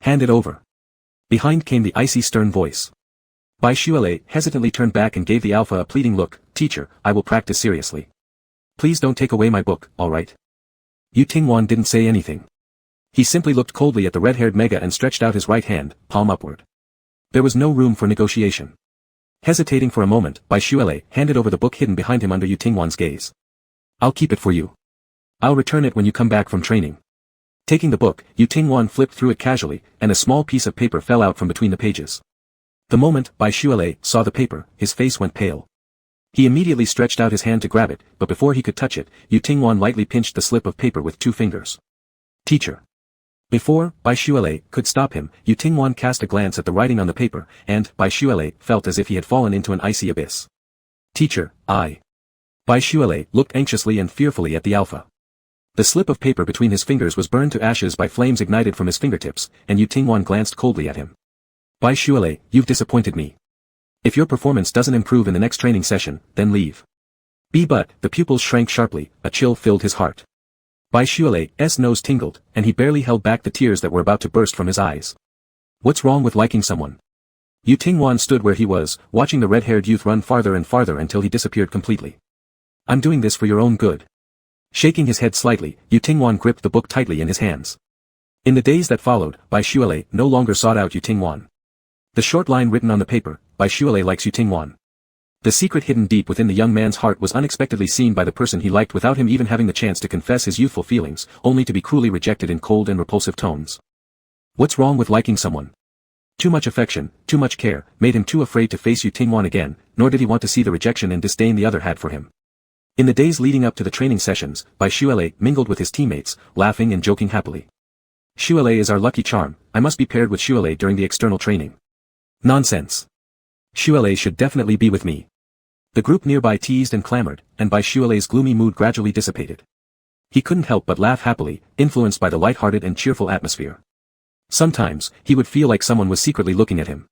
Hand it over. Behind came the icy stern voice. Boylove hesitantly turned back and gave the alpha a pleading look, teacher, I will practice seriously. Please don't take away my book, all right? Yu Tingwan didn't say anything. He simply looked coldly at the red-haired Mega and stretched out his right hand, palm upward. There was no room for negotiation. Hesitating for a moment, Boylove handed over the book hidden behind him under Yu Tingwan's gaze. I'll keep it for you. I'll return it when you come back from training. Taking the book, Yu Tingwan flipped through it casually, and a small piece of paper fell out from between the pages. The moment Boylove saw the paper, his face went pale. He immediately stretched out his hand to grab it, but before he could touch it, Yu Tingwan lightly pinched the slip of paper with 2 fingers. Teacher. Before Boylove could stop him, Yu Tingwan cast a glance at the writing on the paper, and Boylove felt as if he had fallen into an icy abyss. Teacher, I. Boylove looked anxiously and fearfully at the alpha. The slip of paper between his fingers was burned to ashes by flames ignited from his fingertips, and Yu Tingwan glanced coldly at him. Boylove, you've disappointed me. If your performance doesn't improve in the next training session, then leave. But, the pupils shrank sharply, a chill filled his heart. Boylove's nose tingled, and he barely held back the tears that were about to burst from his eyes. What's wrong with liking someone? Yu Tingwan stood where he was, watching the red-haired youth run farther and farther until he disappeared completely. I'm doing this for your own good. Shaking his head slightly, Yu Tingwan gripped the book tightly in his hands. In the days that followed, Boylove no longer sought out Yu Tingwan. The short line written on the paper, Boylove likes Yu Tingwan. The secret hidden deep within the young man's heart was unexpectedly seen by the person he liked without him even having the chance to confess his youthful feelings, only to be cruelly rejected in cold and repulsive tones. What's wrong with liking someone? Too much affection, too much care, made him too afraid to face Yu Tingwan again, nor did he want to see the rejection and disdain the other had for him. In the days leading up to the training sessions, Boylove mingled with his teammates, laughing and joking happily. Boylove is our lucky charm, I must be paired with Boylove during the external training. Nonsense. Boylove should definitely be with me. The group nearby teased and clamored, and Boylove's gloomy mood gradually dissipated. He couldn't help but laugh happily, influenced by the light-hearted and cheerful atmosphere. Sometimes, he would feel like someone was secretly looking at him.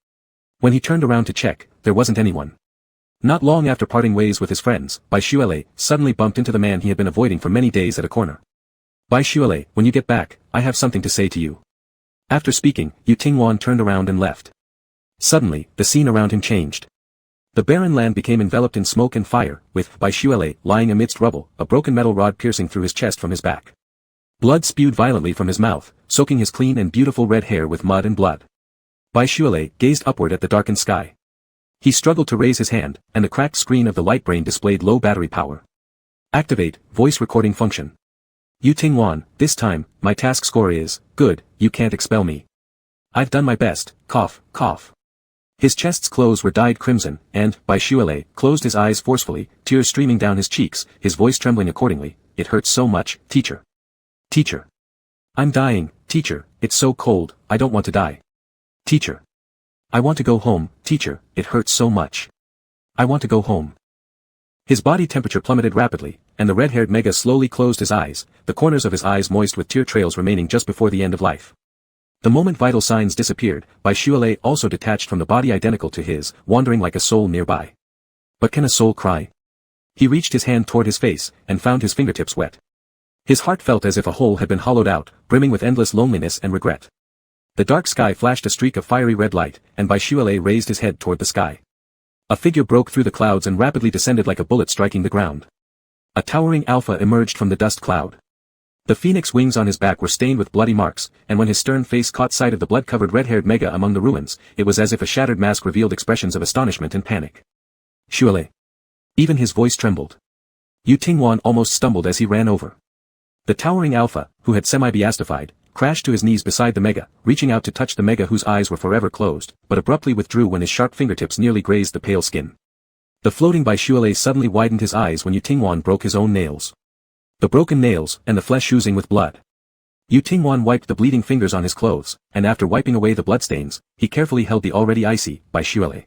When he turned around to check, there wasn't anyone. Not long after parting ways with his friends, Boylove suddenly bumped into the man he had been avoiding for many days at a corner. Boylove, when you get back, I have something to say to you. After speaking, Yu Tingwan turned around and left. Suddenly, the scene around him changed. The barren land became enveloped in smoke and fire, with Boylove lying amidst rubble, a broken metal rod piercing through his chest from his back. Blood spewed violently from his mouth, soaking his clean and beautiful red hair with mud and blood. Boylove gazed upward at the darkened sky. He struggled to raise his hand, and the cracked screen of the light brain displayed low battery power. Activate, voice recording function. Yu Tingwan, this time, my task score is, good, you can't expel me. I've done my best, cough, cough. His chest's clothes were dyed crimson, and, Boylove closed his eyes forcefully, tears streaming down his cheeks, his voice trembling accordingly, it hurts so much, teacher. Teacher. I'm dying, teacher, it's so cold, I don't want to die. Teacher. I want to go home, teacher, it hurts so much. I want to go home. His body temperature plummeted rapidly, and the red-haired Mega slowly closed his eyes, the corners of his eyes moist with tear trails remaining just before the end of life. The moment vital signs disappeared, Boylove also detached from the body identical to his, wandering like a soul nearby. But can a soul cry? He reached his hand toward his face, and found his fingertips wet. His heart felt as if a hole had been hollowed out, brimming with endless loneliness and regret. The dark sky flashed a streak of fiery red light, and Boylove raised his head toward the sky. A figure broke through the clouds and rapidly descended like a bullet striking the ground. A towering alpha emerged from the dust cloud. The phoenix wings on his back were stained with bloody marks, and when his stern face caught sight of the blood-covered red-haired Mega among the ruins, it was as if a shattered mask revealed expressions of astonishment and panic. Boylove. Even his voice trembled. Yu Tingwan almost stumbled as he ran over. The towering alpha, who had semi-beastified, crashed to his knees beside the mega, reaching out to touch the mega whose eyes were forever closed, but abruptly withdrew when his sharp fingertips nearly grazed the pale skin. The floating Baishuale suddenly widened his eyes when Yu Tingwan broke his own nails. The broken nails, and the flesh oozing with blood. Yu Tingwan wiped the bleeding fingers on his clothes, and after wiping away the bloodstains, he carefully held the already icy Baishuale.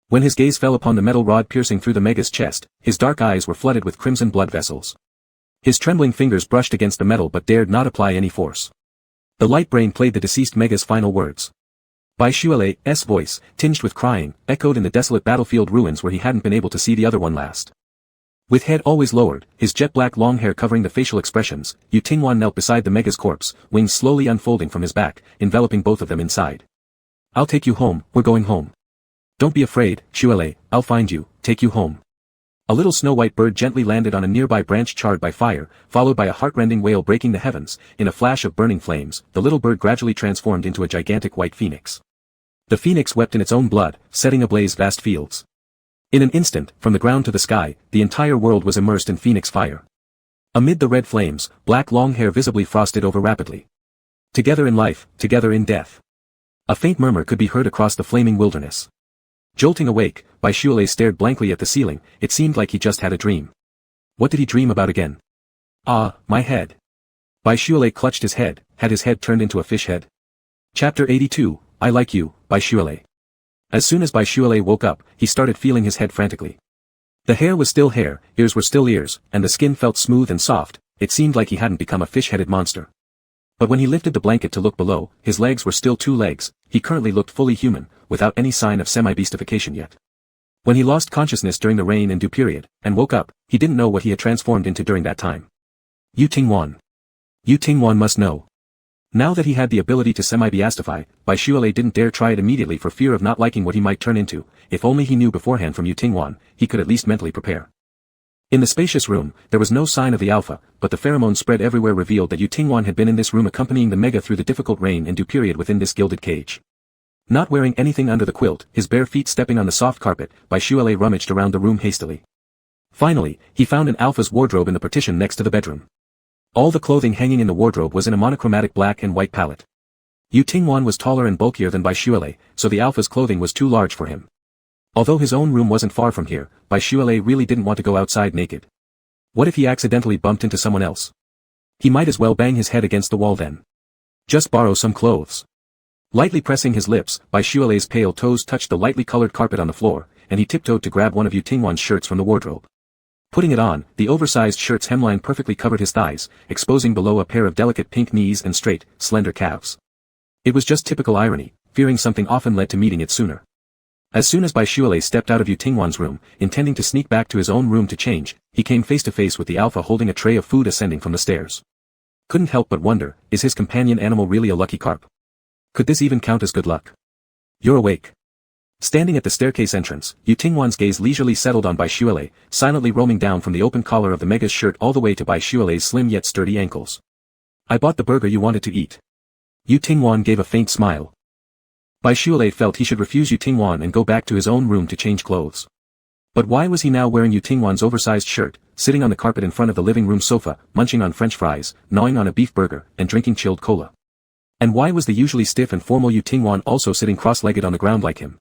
When his gaze fell upon the metal rod piercing through the mega's chest, his dark eyes were flooded with crimson blood vessels. His trembling fingers brushed against the metal but dared not apply any force. The light brain played the deceased mega's final words. Baishuale's voice, tinged with crying, echoed in the desolate battlefield ruins where he hadn't been able to see the other one last. With head always lowered, his jet-black long hair covering the facial expressions, Yu Tingwan knelt beside the mega's corpse, wings slowly unfolding from his back, enveloping both of them inside. "I'll take you home, we're going home. Don't be afraid, Shuale, I'll find you, take you home." A little snow-white bird gently landed on a nearby branch charred by fire, followed by a heart-rending wail breaking the heavens. In a flash of burning flames, the little bird gradually transformed into a gigantic white phoenix. The phoenix wept in its own blood, setting ablaze vast fields. In an instant, from the ground to the sky, the entire world was immersed in phoenix fire. Amid the red flames, black long hair visibly frosted over rapidly. Together in life, together in death. A faint murmur could be heard across the flaming wilderness. Jolting awake, Baishuale stared blankly at the ceiling. It seemed like he just had a dream. What did he dream about again? Ah, my head. Baishuale clutched his head. Had his head turned into a fish head? Chapter 82, I Like You, Baishuale. As soon as Baishuale woke up, he started feeling his head frantically. The hair was still hair, ears were still ears, and the skin felt smooth and soft. It seemed like he hadn't become a fish-headed monster. But when he lifted the blanket to look below, his legs were still 2 legs. He currently looked fully human, without any sign of semi-beastification yet. When he lost consciousness during the rain and dew period, and woke up, he didn't know what he had transformed into during that time. Yu Tingwan. Yu Tingwan must know. Now that he had the ability to semi-beastify, Baishuale didn't dare try it immediately for fear of not liking what he might turn into. If only he knew beforehand from Yu Tingwan, he could at least mentally prepare. In the spacious room, there was no sign of the alpha, but the pheromones spread everywhere revealed that Yu Tingwan had been in this room accompanying the mega through the difficult rain and dew period within this gilded cage. Not wearing anything under the quilt, his bare feet stepping on the soft carpet, Baishuale rummaged around the room hastily. Finally, he found an alpha's wardrobe in the partition next to the bedroom. All the clothing hanging in the wardrobe was in a monochromatic black and white palette. Yu Tingwan was taller and bulkier than Baishuale, so the alpha's clothing was too large for him. Although his own room wasn't far from here, Baishuale really didn't want to go outside naked. What if he accidentally bumped into someone else? He might as well bang his head against the wall then. Just borrow some clothes. Lightly pressing his lips, Baishuale's pale toes touched the lightly colored carpet on the floor, and he tiptoed to grab one of Yu Tingwan's shirts from the wardrobe. Putting it on, the oversized shirt's hemline perfectly covered his thighs, exposing below a pair of delicate pink knees and straight, slender calves. It was just typical irony, fearing something often led to meeting it sooner. As soon as Baishuale stepped out of Yu Tingwan's room, intending to sneak back to his own room to change, he came face to face with the alpha holding a tray of food ascending from the stairs. Couldn't help but wonder, is his companion animal really a lucky carp? Could this even count as good luck? You're awake. Standing at the staircase entrance, Yu Tingwan's gaze leisurely settled on Baishuale, silently roaming down from the open collar of the mega's shirt all the way to Baishuale's slim yet sturdy ankles. I bought the burger you wanted to eat. Yu Tingwan gave a faint smile. Baishuale felt he should refuse Yu Tingwan and go back to his own room to change clothes. But why was he now wearing Yu Tingwan's oversized shirt, sitting on the carpet in front of the living room sofa, munching on French fries, gnawing on a beef burger, and drinking chilled cola? And why was the usually stiff and formal Yu Tingwan also sitting cross-legged on the ground like him?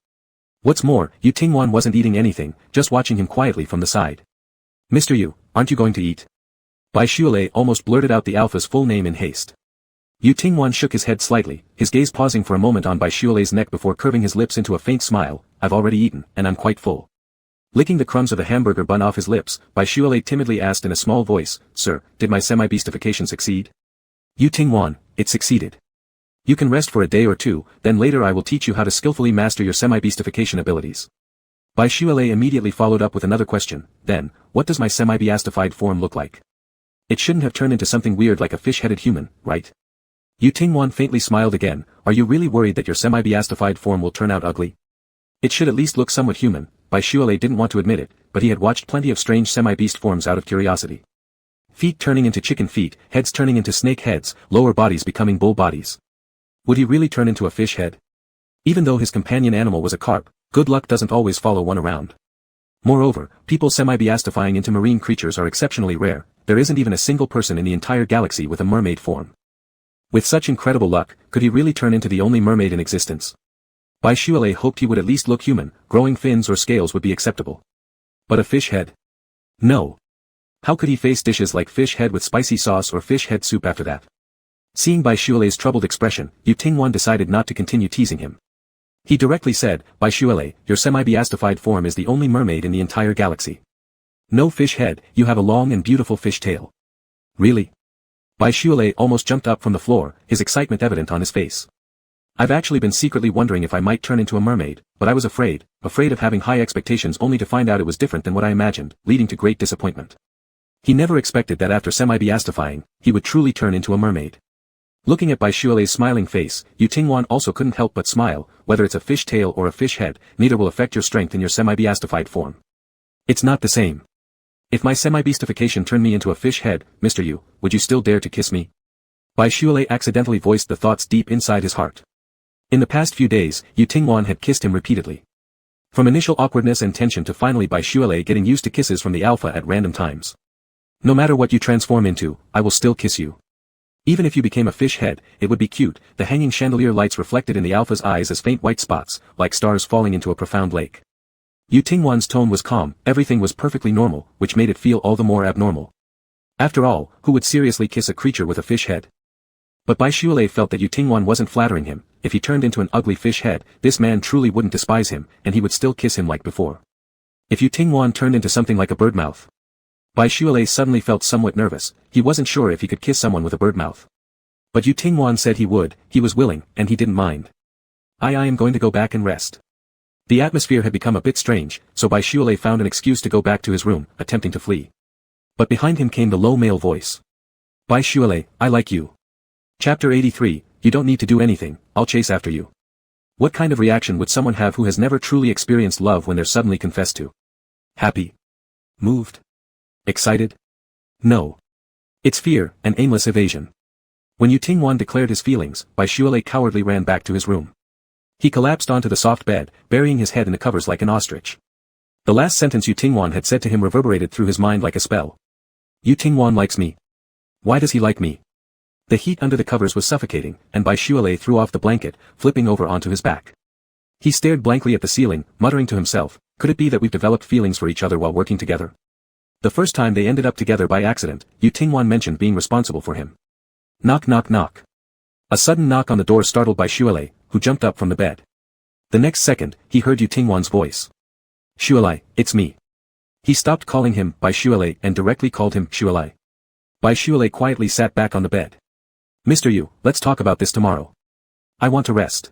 What's more, Yu Tingwan wasn't eating anything, just watching him quietly from the side. Mr. Yu, aren't you going to eat? Baishuale almost blurted out the alpha's full name in haste. Yu Tingwan shook his head slightly, his gaze pausing for a moment on Baishuale's neck before curving his lips into a faint smile. I've already eaten, and I'm quite full. Licking the crumbs of the hamburger bun off his lips, Baishuale timidly asked in a small voice, Sir, did my semi-beastification succeed? Yu Tingwan, it succeeded. You can rest for a day or two, then later I will teach you how to skillfully master your semi-beastification abilities. Baishuale immediately followed up with another question, then, what does my semi-beastified form look like? It shouldn't have turned into something weird like a fish-headed human, right? Yu Tingwan faintly smiled again. Are you really worried that your semi-beastified form will turn out ugly? It should at least look somewhat human. Baishuale didn't want to admit it, but he had watched plenty of strange semi-beast forms out of curiosity. Feet turning into chicken feet, heads turning into snake heads, lower bodies becoming bull bodies. Would he really turn into a fish head? Even though his companion animal was a carp, good luck doesn't always follow one around. Moreover, people semi-beastifying into marine creatures are exceptionally rare. There isn't even a single person in the entire galaxy with a mermaid form. With such incredible luck, could he really turn into the only mermaid in existence? Boylove hoped he would at least look human, growing fins or scales would be acceptable. But a fish head? No. How could he face dishes like fish head with spicy sauce or fish head soup after that? Seeing Boylove's troubled expression, Tingwan decided not to continue teasing him. He directly said, Boylove, your semi-beastified form is the only mermaid in the entire galaxy. No fish head, you have a long and beautiful fish tail. Really? Boylove almost jumped up from the floor, his excitement evident on his face. I've actually been secretly wondering if I might turn into a mermaid, but I was afraid of having high expectations only to find out it was different than what I imagined, leading to great disappointment. He never expected that after semi-beastifying, he would truly turn into a mermaid. Looking at Boylove's smiling face, Tingwan also couldn't help but smile. Whether it's a fish tail or a fish head, neither will affect your strength in your semi-beastified form. It's not the same. If my semi-beastification turned me into a fish head, Mr. Yu, would you still dare to kiss me? Boylove accidentally voiced the thoughts deep inside his heart. In the past few days, Tingwan had kissed him repeatedly. From initial awkwardness and tension to finally Boylove getting used to kisses from the alpha at random times. No matter what you transform into, I will still kiss you. Even if you became a fish head, it would be cute, the hanging chandelier lights reflected in the alpha's eyes as faint white spots, like stars falling into a profound lake. Tingwan's tone was calm, everything was perfectly normal, which made it feel all the more abnormal. After all, who would seriously kiss a creature with a fish head? But Boylove felt that Tingwan wasn't flattering him. If he turned into an ugly fish head, this man truly wouldn't despise him, and he would still kiss him like before. If Tingwan turned into something like a bird mouth? Boylove suddenly felt somewhat nervous. He wasn't sure if he could kiss someone with a bird mouth. But Tingwan said he would, he was willing, and he didn't mind. I am going to go back and rest. The atmosphere had become a bit strange, so Boylove found an excuse to go back to his room, attempting to flee. But behind him came the low male voice. Boylove, I like you. Chapter 83, you don't need to do anything, I'll chase after you. What kind of reaction would someone have who has never truly experienced love when they're suddenly confessed to? Happy? Moved? Excited? No. It's fear, and aimless evasion. When Tingwan declared his feelings, Boylove cowardly ran back to his room. He collapsed onto the soft bed, burying his head in the covers like an ostrich. The last sentence Tingwan had said to him reverberated through his mind like a spell. Tingwan likes me. Why does he like me? The heat under the covers was suffocating, and Boylove threw off the blanket, flipping over onto his back. He stared blankly at the ceiling, muttering to himself, could it be that we've developed feelings for each other while working together? The first time they ended up together by accident, Tingwan mentioned being responsible for him. Knock knock knock. A sudden knock on the door startled Boylove, who jumped up from the bed. The next second, he heard Tingwan's voice. Boylove, it's me. He stopped calling him Boylove and directly called him Boylove. Boylove quietly sat back on the bed. Mr. Yu, let's talk about this tomorrow. I want to rest.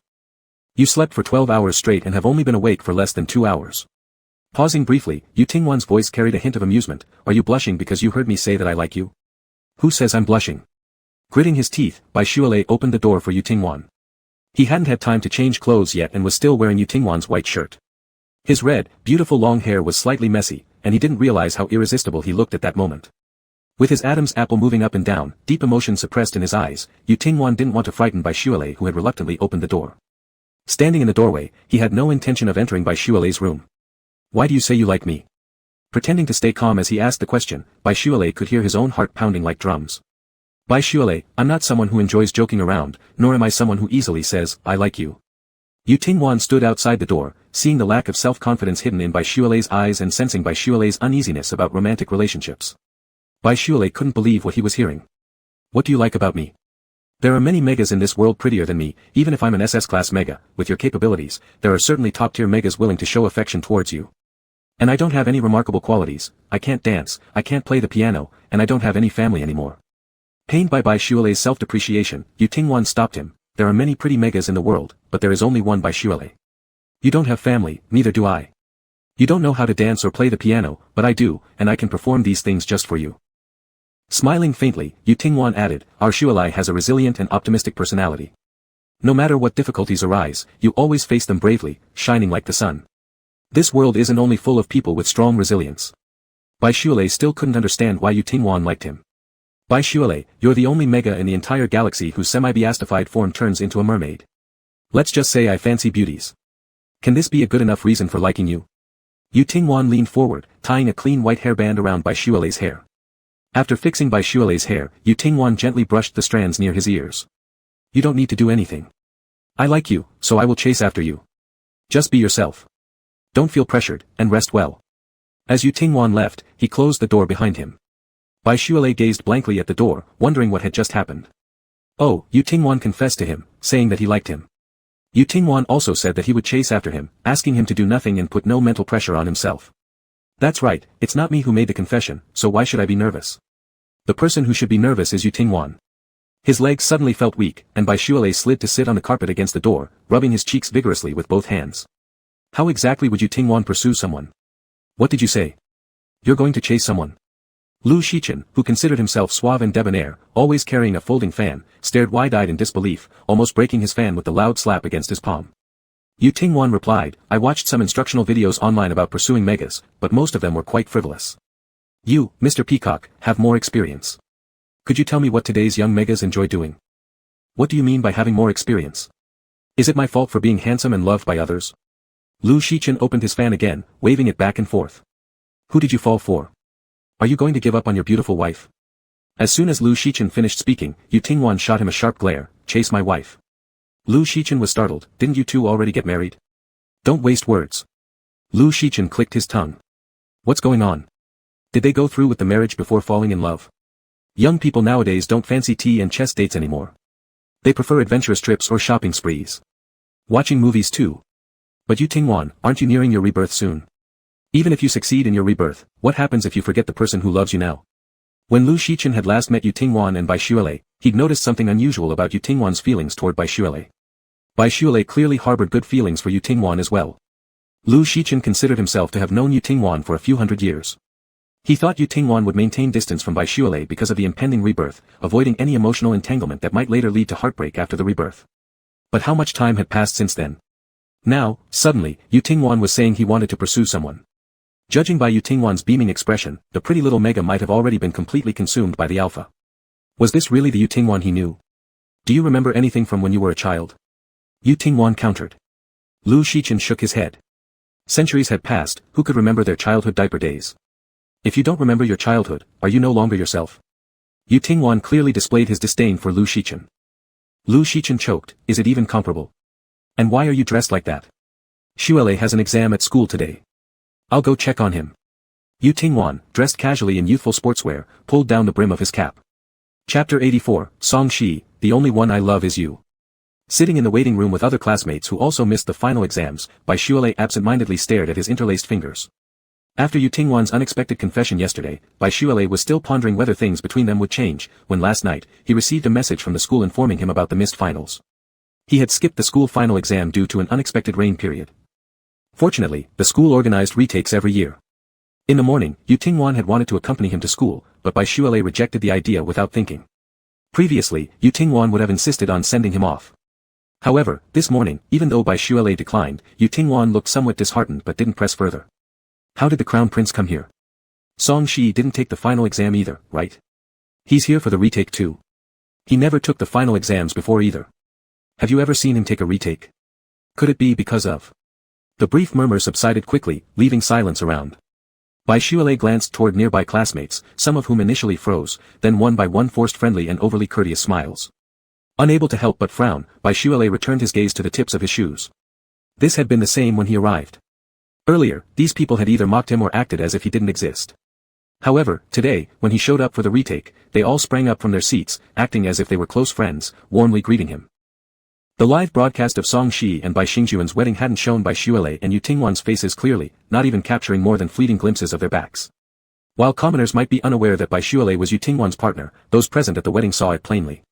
You slept for 12 hours straight and have only been awake for less than 2 hours. Pausing briefly, Tingwan's voice carried a hint of amusement. Are you blushing because you heard me say that I like you? Who says I'm blushing? Gritting his teeth, Boylove opened the door for Tingwan. He hadn't had time to change clothes yet and was still wearing Tingwan's white shirt. His red, beautiful long hair was slightly messy, and he didn't realize how irresistible he looked at that moment. With his Adam's apple moving up and down, deep emotion suppressed in his eyes, Tingwan didn't want to frighten Boylove who had reluctantly opened the door. Standing in the doorway, he had no intention of entering Boylove's room. Why do you say you like me? Pretending to stay calm as he asked the question, Boylove could hear his own heart pounding like drums. Boylove, I'm not someone who enjoys joking around, nor am I someone who easily says, I like you. Tingwan stood outside the door, seeing the lack of self-confidence hidden in Boylove's eyes and sensing Boylove's uneasiness about romantic relationships. Boylove couldn't believe what he was hearing. What do you like about me? There are many megas in this world prettier than me, even if I'm an SS-class mega, with your capabilities, there are certainly top-tier megas willing to show affection towards you. And I don't have any remarkable qualities, I can't dance, I can't play the piano, and I don't have any family anymore. Pained by Boylove's self-depreciation, Tingwan stopped him. There are many pretty megas in the world, but there is only one Boylove. You don't have family, neither do I. You don't know how to dance or play the piano, but I do, and I can perform these things just for you. Smiling faintly, Tingwan added, our Boylove has a resilient and optimistic personality. No matter what difficulties arise, you always face them bravely, shining like the sun. This world isn't only full of people with strong resilience. Boylove still couldn't understand why Tingwan liked him. Boylove, you're the only mega in the entire galaxy whose semi-beastified form turns into a mermaid. Let's just say I fancy beauties. Can this be a good enough reason for liking you? Tingwan leaned forward, tying a clean white hairband around Boylove's hair. After fixing Boylove's hair, Tingwan gently brushed the strands near his ears. You don't need to do anything. I like you, so I will chase after you. Just be yourself. Don't feel pressured, and rest well. As Yu Tingwan left, he closed the door behind him. Bai Shualei gazed blankly at the door, wondering what had just happened. Oh, Yu Tingwan confessed to him, saying that he liked him. Yu Tingwan also said that he would chase after him, asking him to do nothing and put no mental pressure on himself. That's right, it's not me who made the confession, so why should I be nervous? The person who should be nervous is Yu Tingwan. His legs suddenly felt weak, and Bai Shualei slid to sit on the carpet against the door, rubbing his cheeks vigorously with both hands. How exactly would Yu Tingwan pursue someone? What did you say? You're going to chase someone? Lu Shichen, who considered himself suave and debonair, always carrying a folding fan, stared wide-eyed in disbelief, almost breaking his fan with the loud slap against his palm. Yu Tingwan replied, I watched some instructional videos online about pursuing megas, but most of them were quite frivolous. You, Mr. Peacock, have more experience. Could you tell me what today's young megas enjoy doing? What do you mean by having more experience? Is it my fault for being handsome and loved by others? Lu Shichen opened his fan again, waving it back and forth. Who did you fall for? Are you going to give up on your beautiful wife? As soon as Lu Shichen finished speaking, Yu Tingwan shot him a sharp glare, chase my wife. Lu Shichen was startled, didn't you two already get married? Don't waste words. Lu Shichen clicked his tongue. What's going on? Did they go through with the marriage before falling in love? Young people nowadays don't fancy tea and chess dates anymore. They prefer adventurous trips or shopping sprees. Watching movies too. But Yu Tingwan, aren't you nearing your rebirth soon? Even if you succeed in your rebirth, what happens if you forget the person who loves you now? When Lu Shichen had last met Yu Tingwan and Bai Shualei, he'd noticed something unusual about Yu Tingwan's feelings toward Bai Shualei. Bai Shualei clearly harbored good feelings for Yu Tingwan as well. Lu Shichen considered himself to have known Yu Tingwan for a few hundred years. He thought Yu Tingwan would maintain distance from Bai Shualei because of the impending rebirth, avoiding any emotional entanglement that might later lead to heartbreak after the rebirth. But how much time had passed since then? Now, suddenly, Yu Tingwan was saying he wanted to pursue someone. Judging by Yu Tingwan's beaming expression, the pretty little mega might have already been completely consumed by the alpha. Was this really the Yu Tingwan he knew? Do you remember anything from when you were a child? Yu Tingwan countered. Lu Shichen shook his head. Centuries had passed, who could remember their childhood diaper days? If you don't remember your childhood, are you no longer yourself? Yu Tingwan clearly displayed his disdain for Lu Shichen. Lu Shichen choked, is it even comparable? And why are you dressed like that? Shualei has an exam at school today. I'll go check on him. Yu Tingwan, dressed casually in youthful sportswear, pulled down the brim of his cap. Chapter 84, Song Shi, the only one I love is you. Sitting in the waiting room with other classmates who also missed the final exams, Bai Shualei absent-mindedly stared at his interlaced fingers. After Yu Tingwan's unexpected confession yesterday, Bai Shualei was still pondering whether things between them would change, when last night, he received a message from the school informing him about the missed finals. He had skipped the school final exam due to an unexpected rain period. Fortunately, the school organized retakes every year. In the morning, Yu Tingwan had wanted to accompany him to school, but Bai Shualei rejected the idea without thinking. Previously, Yu Tingwan would have insisted on sending him off. However, this morning, even though Bai Shualei declined, Yu Tingwan looked somewhat disheartened but didn't press further. How did the crown prince come here? Song Shi didn't take the final exam either, right? He's here for the retake too. He never took the final exams before either. Have you ever seen him take a retake? Could it be because of? The brief murmur subsided quickly, leaving silence around. Bai Shualei glanced toward nearby classmates, some of whom initially froze, then one by one forced friendly and overly courteous smiles. Unable to help but frown, Bai Shualei returned his gaze to the tips of his shoes. This had been the same when he arrived. Earlier, these people had either mocked him or acted as if he didn't exist. However, today, when he showed up for the retake, they all sprang up from their seats, acting as if they were close friends, warmly greeting him. The live broadcast of Song Shi and Bai Xingjuan's wedding hadn't shown Bai Shualei and Yu Tingwan's faces clearly, not even capturing more than fleeting glimpses of their backs. While commoners might be unaware that Bai Shualei was Yu Tingwan's partner, those present at the wedding saw it plainly.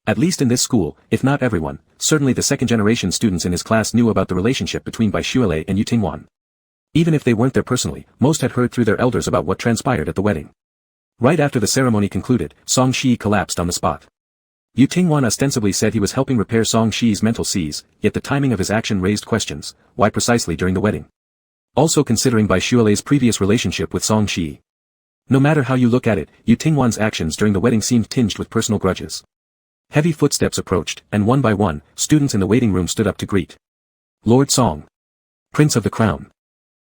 At least in this school, if not everyone, certainly the second-generation students in his class knew about the relationship between Bai Shualei and Yu Tingwan. Even if they weren't there personally, most had heard through their elders about what transpired at the wedding. Right after the ceremony concluded, Song Shi collapsed on the spot. Yu Tingwan ostensibly said he was helping repair Song Shi's mental seize, yet the timing of his action raised questions, why precisely during the wedding? Also considering Bai Shualei's previous relationship with Song Shi. No matter how you look at it, Yu Tingwan's actions during the wedding seemed tinged with personal grudges. Heavy footsteps approached, and one by one, students in the waiting room stood up to greet. Lord Song. Prince of the Crown.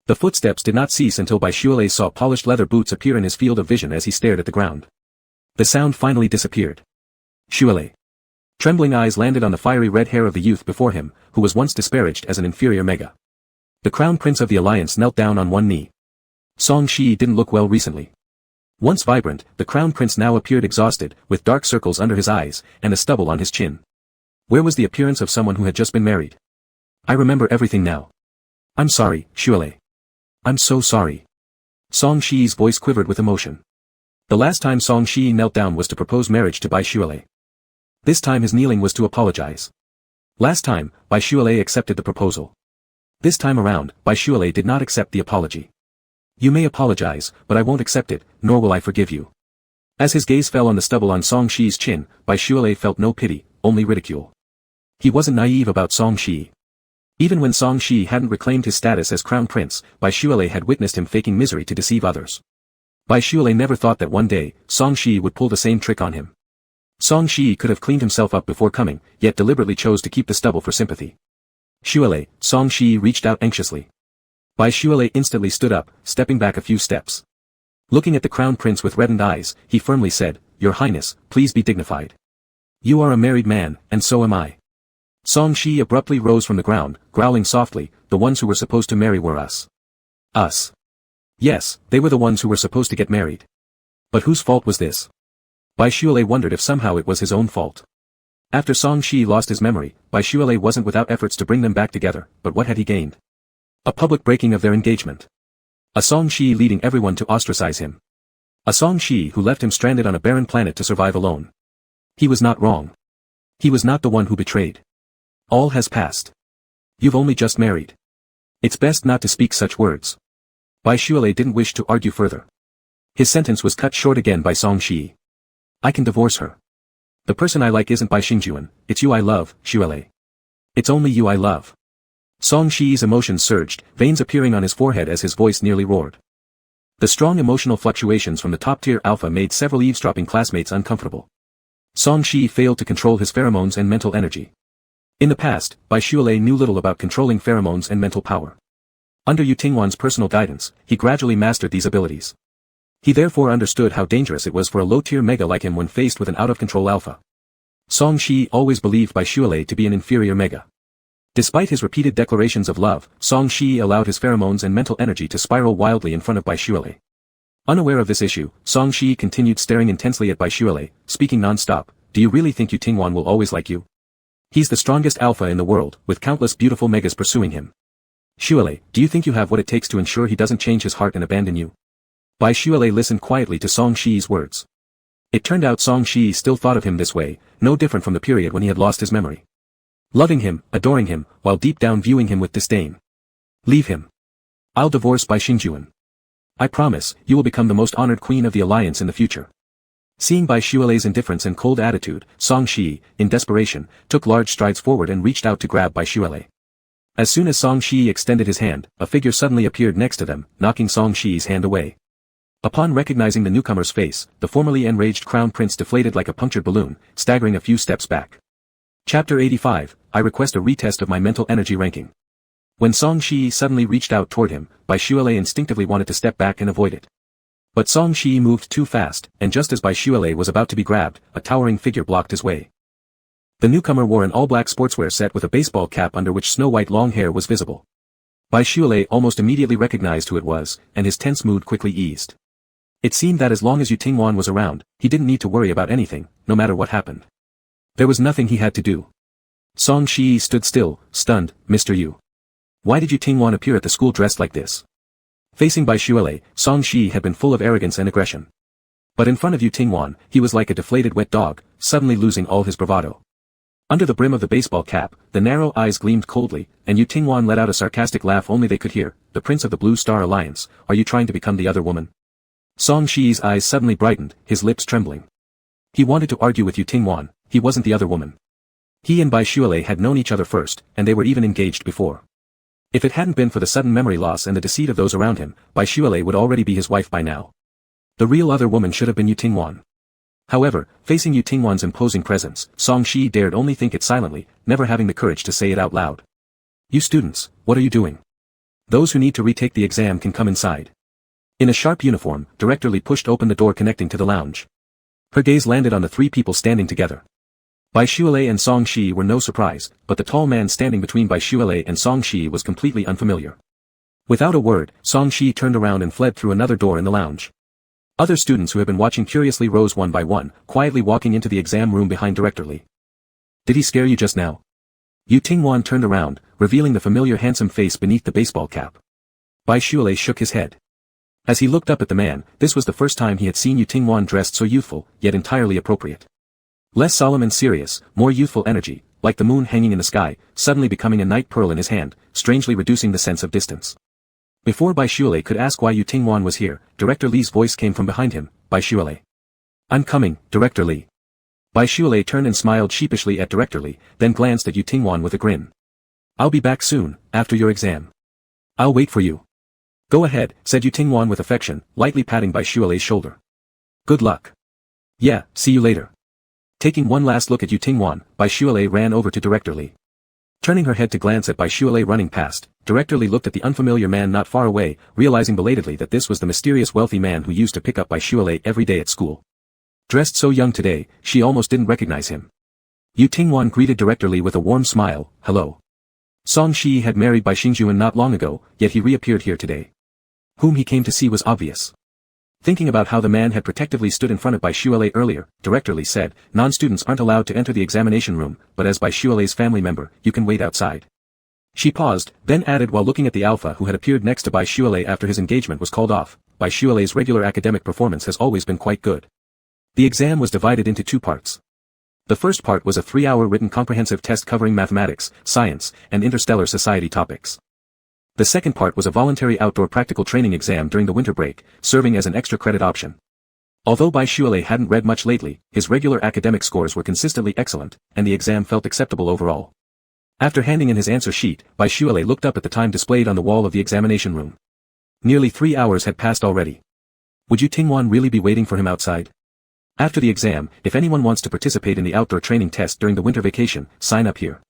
The footsteps did not cease until Bai Shualei saw polished leather boots appear in his field of vision as he stared at the ground. The sound finally disappeared. Shualei. Trembling eyes landed on the fiery red hair of the youth before him, who was once disparaged as an inferior mega. The crown prince of the alliance knelt down on one knee. Song Shi didn't look well recently. Once vibrant, the crown prince now appeared exhausted, with dark circles under his eyes, and a stubble on his chin. Where was the appearance of someone who had just been married? I remember everything now. I'm sorry, Xuele. I'm so sorry. Song Shi's voice quivered with emotion. The last time Song Shi knelt down was to propose marriage to Bai Xuele. This time his kneeling was to apologize. Last time, Bai Xuele accepted the proposal. This time around, Bai Xuele did not accept the apology. You may apologize, but I won't accept it, nor will I forgive you. As his gaze fell on the stubble on Song Shi's chin, Bai Xuele felt no pity, only ridicule. He wasn't naive about Song Shi. Even when Song Shi hadn't reclaimed his status as crown prince, Bai Xuele had witnessed him faking misery to deceive others. Bai Xuele never thought that one day, Song Shi would pull the same trick on him. Song Shi could have cleaned himself up before coming, yet deliberately chose to keep the stubble for sympathy. Xuele, Song Shi reached out anxiously. Bai Xuele instantly stood up, stepping back a few steps. Looking at the crown prince with reddened eyes, he firmly said, Your Highness, please be dignified. You are a married man, and so am I. Song Shi abruptly rose from the ground, growling softly, the ones who were supposed to marry were us. Us. Yes, they were the ones who were supposed to get married. But whose fault was this? Bai Xuele wondered if somehow it was his own fault. After Song Shi lost his memory, Bai Xuele wasn't without efforts to bring them back together, but what had he gained? A public breaking of their engagement. A Song Shi leading everyone to ostracize him. A Song Shi who left him stranded on a barren planet to survive alone. He was not wrong. He was not the one who betrayed. All has passed. You've only just married. It's best not to speak such words. Bai Xuele didn't wish to argue further. His sentence was cut short again by Song Shi. I can divorce her. The person I like isn't Bai Xingjuan, it's you I love, Xuele. It's only you I love. Song Shi's emotions surged, veins appearing on his forehead as his voice nearly roared. The strong emotional fluctuations from the top-tier alpha made several eavesdropping classmates uncomfortable. Song Shi failed to control his pheromones and mental energy. In the past, Bai Xuele knew little about controlling pheromones and mental power. Under Yu Tingwan's personal guidance, he gradually mastered these abilities. He therefore understood how dangerous it was for a low-tier mega like him when faced with an out-of-control alpha. Song Shi always believed Bai Xuele to be an inferior mega. Despite his repeated declarations of love, Song Shi allowed his pheromones and mental energy to spiral wildly in front of Bai Xuele. Unaware of this issue, Song Shi continued staring intensely at Bai Xuele, speaking non-stop, Do you really think Yu Tingwan will always like you? He's the strongest alpha in the world, with countless beautiful megas pursuing him. Xuele, do you think you have what it takes to ensure he doesn't change his heart and abandon you? Bai Xuele listened quietly to Song Shi's words. It turned out Song Shi still thought of him this way, no different from the period when he had lost his memory. Loving him, adoring him, while deep down viewing him with disdain. Leave him. I'll divorce Bai Xingjuan. I promise, you will become the most honored queen of the alliance in the future. Seeing Bai Xuele's indifference and cold attitude, Song Shi, in desperation, took large strides forward and reached out to grab Bai Xuele. As soon as Song Shi extended his hand, a figure suddenly appeared next to them, knocking Song Shi's hand away. Upon recognizing the newcomer's face, the formerly enraged crown prince deflated like a punctured balloon, staggering a few steps back. Chapter 85, I request a retest of my mental energy ranking. When Song Shi suddenly reached out toward him, Bai Xuele instinctively wanted to step back and avoid it. But Song Shi moved too fast, and just as Bai Xuele was about to be grabbed, a towering figure blocked his way. The newcomer wore an all-black sportswear set with a baseball cap under which snow-white long hair was visible. Bai Xuele almost immediately recognized who it was, and his tense mood quickly eased. It seemed that as long as Yu Tingwan was around, he didn't need to worry about anything, no matter what happened. There was nothing he had to do. Song Shi stood still, stunned. Mr. Yu. Why did Yu Tingwan appear at the school dressed like this? Facing Bai Xuele, Song Shi had been full of arrogance and aggression. But in front of Yu Tingwan, he was like a deflated wet dog, suddenly losing all his bravado. Under the brim of the baseball cap, the narrow eyes gleamed coldly, and Yu Tingwan let out a sarcastic laugh only they could hear. The Prince of the Blue Star Alliance, are you trying to become the other woman? Song Shi's eyes suddenly brightened, his lips trembling. He wanted to argue with Yu Tingwan, he wasn't the other woman. He and Bai Xuele had known each other first, and they were even engaged before. If it hadn't been for the sudden memory loss and the deceit of those around him, Bai Xuele would already be his wife by now. The real other woman should have been Yu Tingwan. However, facing Yu Tingwan's imposing presence, Song Shi dared only think it silently, never having the courage to say it out loud. You students, what are you doing? Those who need to retake the exam can come inside. In a sharp uniform, Director Li pushed open the door connecting to the lounge. Her gaze landed on the three people standing together. Bai Shualei and Song Shi were no surprise, but the tall man standing between Bai Shualei and Song Shi was completely unfamiliar. Without a word, Song Shi turned around and fled through another door in the lounge. Other students who had been watching curiously rose one by one, quietly walking into the exam room behind Director Li. Did he scare you just now? Yu Tingwan turned around, revealing the familiar handsome face beneath the baseball cap. Bai Shualei shook his head. As he looked up at the man, this was the first time he had seen Yu Tingwan dressed so youthful, yet entirely appropriate. Less solemn and serious, more youthful energy, like the moon hanging in the sky, suddenly becoming a night pearl in his hand, strangely reducing the sense of distance. Before Bai Shualei could ask why Yu Tingwan was here, Director Li's voice came from behind him. Bai Shualei. I'm coming, Director Li. Bai Shualei turned and smiled sheepishly at Director Li, then glanced at Yu Tingwan with a grin. I'll be back soon, after your exam. I'll wait for you. Go ahead, said Yu Tingwan with affection, lightly patting Bai Shualei's shoulder. Good luck. Yeah, see you later. Taking one last look at Yu Tingwan, Bai Shualei ran over to Director Li. Turning her head to glance at Bai Shualei running past, Director Li looked at the unfamiliar man not far away, realizing belatedly that this was the mysterious wealthy man who used to pick up Bai Shualei every day at school. Dressed so young today, she almost didn't recognize him. Yu Tingwan greeted Director Li with a warm smile. Hello. Song Shi had married Bai Xingjuan not long ago, yet he reappeared here today. Whom he came to see was obvious. Thinking about how the man had protectively stood in front of Bai Shualei earlier, Director Li said, non-students aren't allowed to enter the examination room, but as Bai Shualei's family member, you can wait outside. She paused, then added while looking at the alpha who had appeared next to Bai Shualei after his engagement was called off, Bai Shualei's regular academic performance has always been quite good. The exam was divided into two parts. The first part was a 3-hour written comprehensive test covering mathematics, science, and interstellar society topics. The second part was a voluntary outdoor practical training exam during the winter break, serving as an extra credit option. Although Bai Shualei hadn't read much lately, his regular academic scores were consistently excellent, and the exam felt acceptable overall. After handing in his answer sheet, Bai Shualei looked up at the time displayed on the wall of the examination room. Nearly 3 hours had passed already. Would Yu Tingwan really be waiting for him outside? After the exam, if anyone wants to participate in the outdoor training test during the winter vacation, sign up here.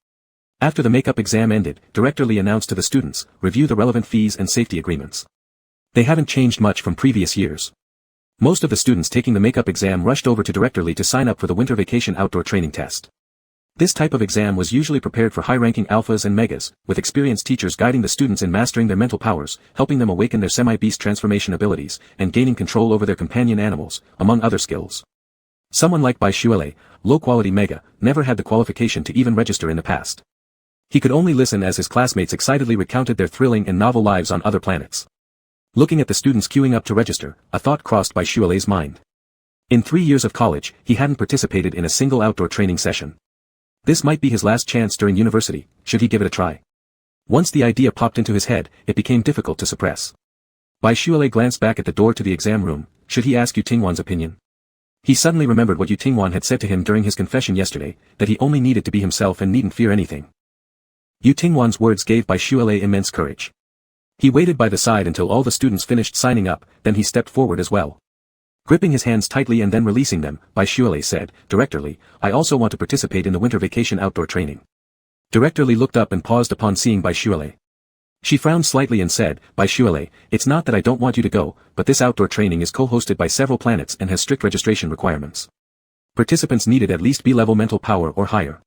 After the makeup exam ended, Director Li announced to the students, review the relevant fees and safety agreements. They haven't changed much from previous years. Most of the students taking the makeup exam rushed over to Director Li to sign up for the winter vacation outdoor training test. This type of exam was usually prepared for high-ranking alphas and megas, with experienced teachers guiding the students in mastering their mental powers, helping them awaken their semi-beast transformation abilities, and gaining control over their companion animals, among other skills. Someone like Bai Shualei, low-quality mega, never had the qualification to even register in the past. He could only listen as his classmates excitedly recounted their thrilling and novel lives on other planets. Looking at the students queuing up to register, a thought crossed Bai Shualei's mind. In 3 years of college, he hadn't participated in a single outdoor training session. This might be his last chance during university, should he give it a try? Once the idea popped into his head, it became difficult to suppress. Bai Shualei glanced back at the door to the exam room. Should he ask Yu Tingwan's opinion? He suddenly remembered what Yu Tingwan had said to him during his confession yesterday, that he only needed to be himself and needn't fear anything. Yu Tingwan's words gave Bai Shualei immense courage. He waited by the side until all the students finished signing up, then he stepped forward as well. Gripping his hands tightly and then releasing them, Bai Shualei said, Director Li, I also want to participate in the winter vacation outdoor training. Director Li looked up and paused upon seeing Bai Shualei. She frowned slightly and said, Bai Shualei, it's not that I don't want you to go, but this outdoor training is co-hosted by several planets and has strict registration requirements. Participants needed at least B-level mental power or higher.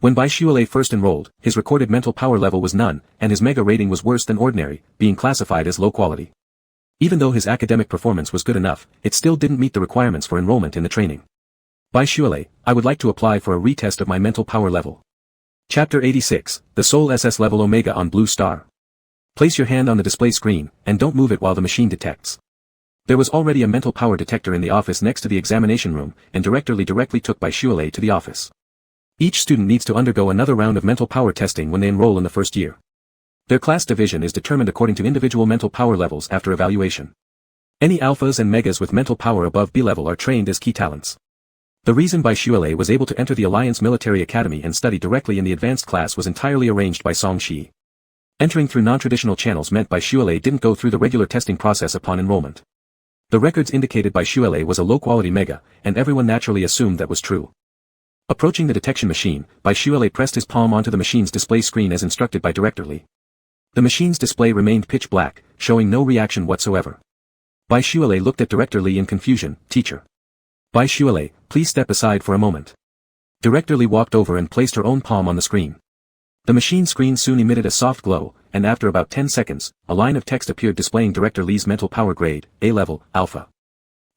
When Bai Shualei first enrolled, his recorded mental power level was none, and his mega rating was worse than ordinary, being classified as low quality. Even though his academic performance was good enough, it still didn't meet the requirements for enrollment in the training. Bai Shualei, I would like to apply for a retest of my mental power level. Chapter 86, The Soul SS Level Omega on Blue Star. Place your hand on the display screen, and don't move it while the machine detects. There was already a mental power detector in the office next to the examination room, and Director Li directly took Bai Shualei to the office. Each student needs to undergo another round of mental power testing when they enroll in the first year. Their class division is determined according to individual mental power levels after evaluation. Any alphas and megas with mental power above B level are trained as key talents. The reason Bai Shualei was able to enter the Alliance Military Academy and study directly in the advanced class was entirely arranged by Song Shi. Entering through non-traditional channels meant Bai Shualei didn't go through the regular testing process upon enrollment. The records indicated Bai Shualei was a low-quality mega, and everyone naturally assumed that was true. Approaching the detection machine, Bai Shualei pressed his palm onto the machine's display screen as instructed by Director Li. The machine's display remained pitch black, showing no reaction whatsoever. Bai Shualei looked at Director Li in confusion. Teacher. Bai Shualei, please step aside for a moment. Director Lee walked over and placed her own palm on the screen. The machine screen soon emitted a soft glow, and after about 10 seconds, a line of text appeared displaying Director Lee's mental power grade, A level, Alpha.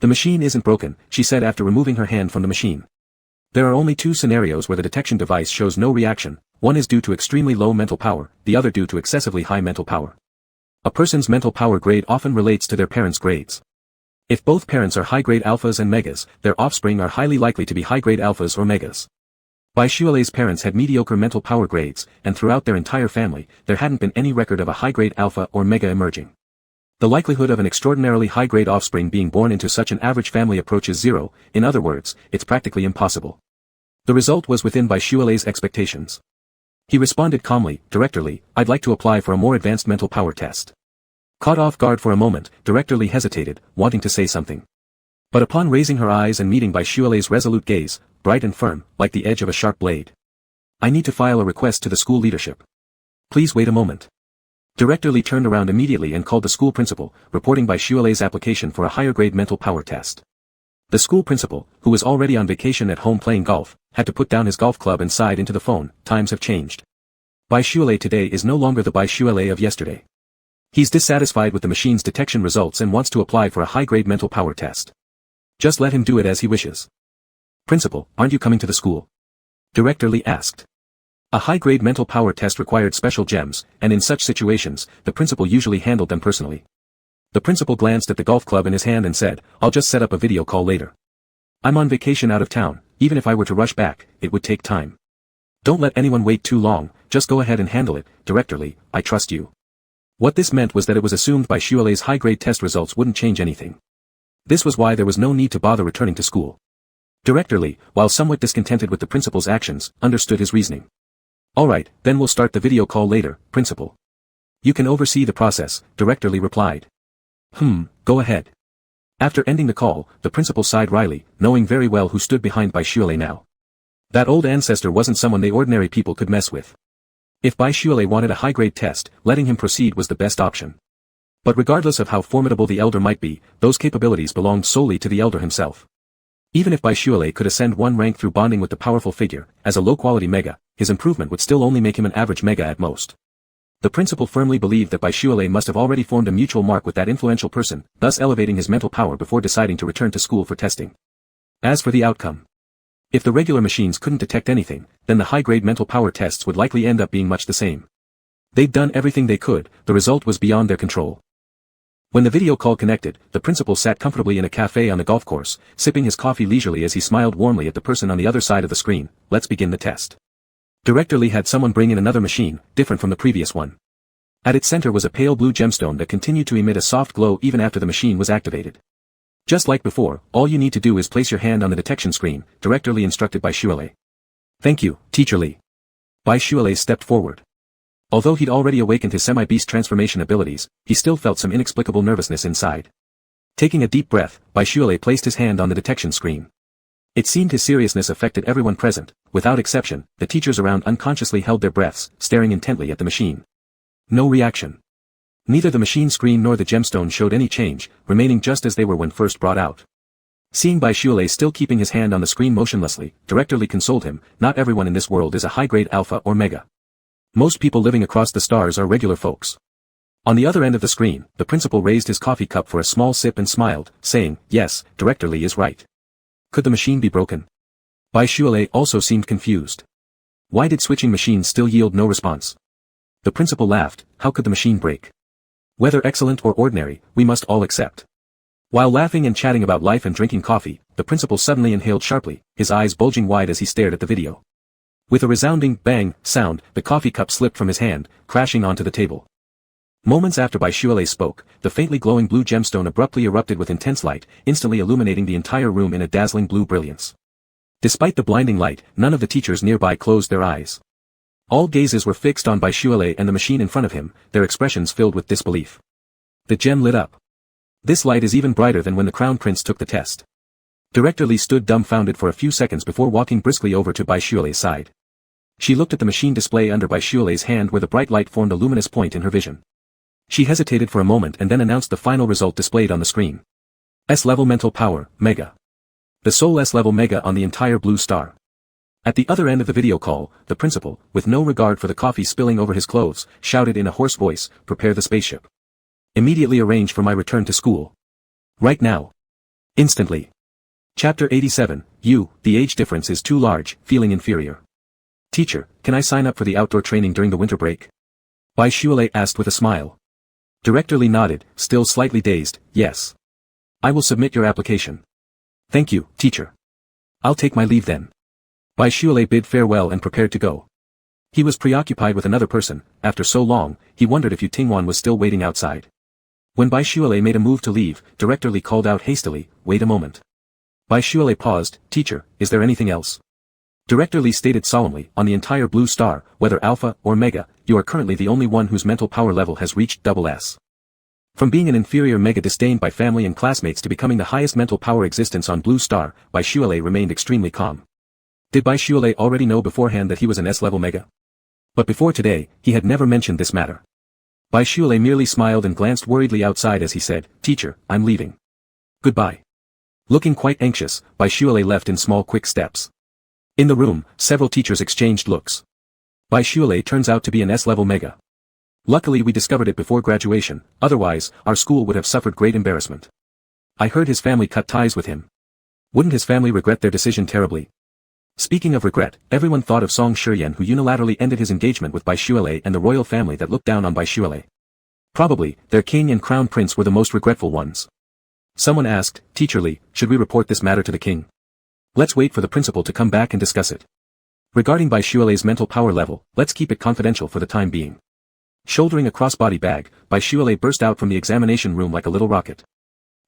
The machine isn't broken, she said after removing her hand from the machine. There are only two scenarios where the detection device shows no reaction, one is due to extremely low mental power, the other due to excessively high mental power. A person's mental power grade often relates to their parents' grades. If both parents are high-grade alphas and megas, their offspring are highly likely to be high-grade alphas or megas. Baishuale's parents had mediocre mental power grades, and throughout their entire family, there hadn't been any record of a high-grade alpha or mega emerging. The likelihood of an extraordinarily high-grade offspring being born into such an average family approaches zero, in other words, it's practically impossible. The result was within Baishuale's expectations. He responded calmly, Director Lee, I'd like to apply for a more advanced mental power test. Caught off guard for a moment, Director Lee hesitated, wanting to say something. But upon raising her eyes and meeting Baishuale's resolute gaze, bright and firm, like the edge of a sharp blade. I need to file a request to the school leadership. Please wait a moment. Director Lee turned around immediately and called the school principal, reporting Baishuale's application for a higher-grade mental power test. The school principal, who was already on vacation at home playing golf, had to put down his golf club and sighed into the phone. Times have changed. Baishuale today is no longer the Baishuale of yesterday. He's dissatisfied with the machine's detection results and wants to apply for a high-grade mental power test. Just let him do it as he wishes. Principal, aren't you coming to the school? Director Lee asked. A high-grade mental power test required special gems, and in such situations, the principal usually handled them personally. The principal glanced at the golf club in his hand and said, I'll just set up a video call later. I'm on vacation out of town, even if I were to rush back, it would take time. Don't let anyone wait too long, just go ahead and handle it, Director Lee, I trust you. What this meant was that it was assumed Baishuale's high-grade test results wouldn't change anything. This was why there was no need to bother returning to school. Director Lee, while somewhat discontented with the principal's actions, understood his reasoning. Alright, then we'll start the video call later, Principal. You can oversee the process, Director Lee replied. Go ahead. After ending the call, the principal sighed wryly, knowing very well who stood behind Baishuale now. That old ancestor wasn't someone the ordinary people could mess with. If Baishuale wanted a high-grade test, letting him proceed was the best option. But regardless of how formidable the elder might be, those capabilities belonged solely to the elder himself. Even if Baishuale could ascend one rank through bonding with the powerful figure, as a low-quality mega, his improvement would still only make him an average mega at most. The principal firmly believed that Baishuale must have already formed a mutual mark with that influential person, thus elevating his mental power before deciding to return to school for testing. As for the outcome, if the regular machines couldn't detect anything, then the high-grade mental power tests would likely end up being much the same. They'd done everything they could, the result was beyond their control. When the video call connected, the principal sat comfortably in a cafe on the golf course, sipping his coffee leisurely as he smiled warmly at the person on the other side of the screen. Let's begin the test. Director Lee had someone bring in another machine, different from the previous one. At its center was a pale blue gemstone that continued to emit a soft glow even after the machine was activated. Just like before, all you need to do is place your hand on the detection screen, Director Lee instructed Baishuale. Thank you, Teacher Lee. Baishuale stepped forward. Although he'd already awakened his semi-beast transformation abilities, he still felt some inexplicable nervousness inside. Taking a deep breath, Baishuale placed his hand on the detection screen. It seemed his seriousness affected everyone present. Without exception, the teachers around unconsciously held their breaths, staring intently at the machine. No reaction. Neither the machine screen nor the gemstone showed any change, remaining just as they were when first brought out. Seeing Baishuale still keeping his hand on the screen motionlessly, Director Lee consoled him, not everyone in this world is a high-grade alpha or mega. Most people living across the stars are regular folks. On the other end of the screen, the principal raised his coffee cup for a small sip and smiled, saying, yes, Director Lee is right. Could the machine be broken? Baishuale also seemed confused. Why did switching machines still yield no response? The principal laughed, how could the machine break? Whether excellent or ordinary, we must all accept. While laughing and chatting about life and drinking coffee, the principal suddenly inhaled sharply, his eyes bulging wide as he stared at the video. With a resounding bang sound, the coffee cup slipped from his hand, crashing onto the table. Moments after Baishuale spoke, the faintly glowing blue gemstone abruptly erupted with intense light, instantly illuminating the entire room in a dazzling blue brilliance. Despite the blinding light, none of the teachers nearby closed their eyes. All gazes were fixed on Baishuale and the machine in front of him, their expressions filled with disbelief. The gem lit up. This light is even brighter than when the Crown Prince took the test. Director Lee stood dumbfounded for a few seconds before walking briskly over to Baishuale's side. She looked at the machine display under Baishuale's hand where the bright light formed a luminous point in her vision. She hesitated for a moment and then announced the final result displayed on the screen. S-level mental power, Mega. The sole S-level Mega on the entire blue star. At the other end of the video call, the principal, with no regard for the coffee spilling over his clothes, shouted in a hoarse voice, "Prepare the spaceship. Immediately arrange for my return to school. Right now. Instantly." Chapter 87, the age difference is too large, feeling inferior. "Teacher, can I sign up for the outdoor training during the winter break?" Boylove asked with a smile. Director Lee nodded, still slightly dazed, "Yes. I will submit your application." "Thank you, teacher. I'll take my leave then." Boylove bid farewell and prepared to go. He was preoccupied with another person. After so long, he wondered if Yu Tingwan was still waiting outside. When Boylove made a move to leave, Director Lee called out hastily, "Wait a moment." Boylove paused, "Teacher, is there anything else?" Director Lee stated solemnly, "On the entire Blue Star, whether Alpha or Mega, you are currently the only one whose mental power level has reached SS. From being an inferior Mega disdained by family and classmates to becoming the highest mental power existence on Blue Star, Boylove remained extremely calm. Did Boylove already know beforehand that he was an S-level Mega? But before today, he had never mentioned this matter. Boylove merely smiled and glanced worriedly outside as he said, "Teacher, I'm leaving. Goodbye." Looking quite anxious, Boylove left in small quick steps. In the room, several teachers exchanged looks. Boylove turns out to be an S-level Mega. Luckily we discovered it before graduation, otherwise, our school would have suffered great embarrassment. I heard his family cut ties with him. Wouldn't his family regret their decision terribly? Speaking of regret, everyone thought of Song Shiyan, who unilaterally ended his engagement with Boylove, and the royal family that looked down on Boylove. Probably, their king and crown prince were the most regretful ones. Someone asked, "Teacher Lee, should we report this matter to the king? Let's wait for the principal to come back and discuss it. Regarding Boylove's mental power level, let's keep it confidential for the time being." Shouldering a crossbody bag, Boylove burst out from the examination room like a little rocket.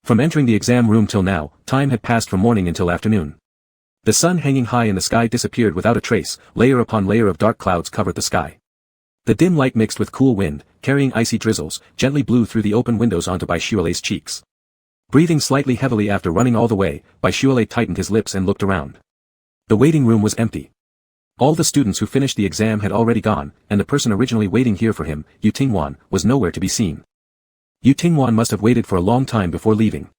From entering the exam room till now, time had passed from morning until afternoon. The sun hanging high in the sky disappeared without a trace, layer upon layer of dark clouds covered the sky. The dim light mixed with cool wind, carrying icy drizzles, gently blew through the open windows onto Boylove's cheeks. Breathing slightly heavily after running all the way, Boylove tightened his lips and looked around. The waiting room was empty. All the students who finished the exam had already gone, and the person originally waiting here for him, Yu Tingwan, was nowhere to be seen. Yu Tingwan must have waited for a long time before leaving.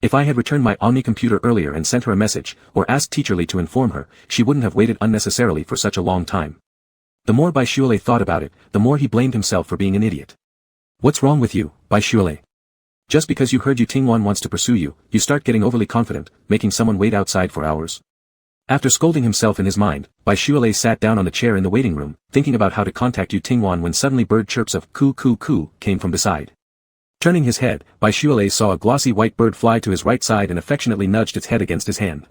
If I had returned my Omni computer earlier and sent her a message, or asked Teacher Lee to inform her, she wouldn't have waited unnecessarily for such a long time. The more Boylove thought about it, the more he blamed himself for being an idiot. "What's wrong with you, Boylove? Just because you heard Yu Tingwan wants to pursue you, you start getting overly confident, making someone wait outside for hours." After scolding himself in his mind, Boylove sat down on the chair in the waiting room, thinking about how to contact Yu Tingwan when suddenly bird chirps of "coo coo coo" came from beside. Turning his head, Boylove saw a glossy white bird fly to his right side and affectionately nudged its head against his hand.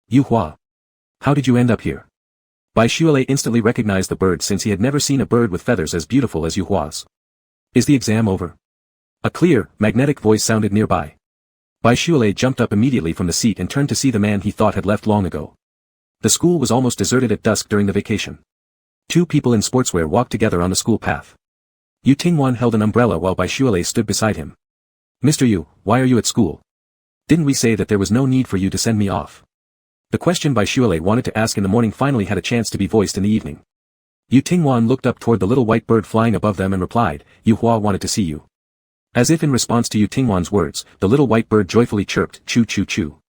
"Yu Hua. How did you end up here?" Boylove instantly recognized the bird since he had never seen a bird with feathers as beautiful as Yu Hua's. "Is the exam over?" A clear, magnetic voice sounded nearby. Boylove jumped up immediately from the seat and turned to see the man he thought had left long ago. The school was almost deserted at dusk during the vacation. Two people in sportswear walked together on the school path. Yu Tingwan held an umbrella while Boylove stood beside him. "Mr. Yu, why are you at school? Didn't we say that there was no need for you to send me off?" The question Boylove wanted to ask in the morning finally had a chance to be voiced in the evening. Yu Tingwan looked up toward the little white bird flying above them and replied, "Yu Hua wanted to see you." As if in response to Yu Tingwan's words, the little white bird joyfully chirped, "Choo choo choo."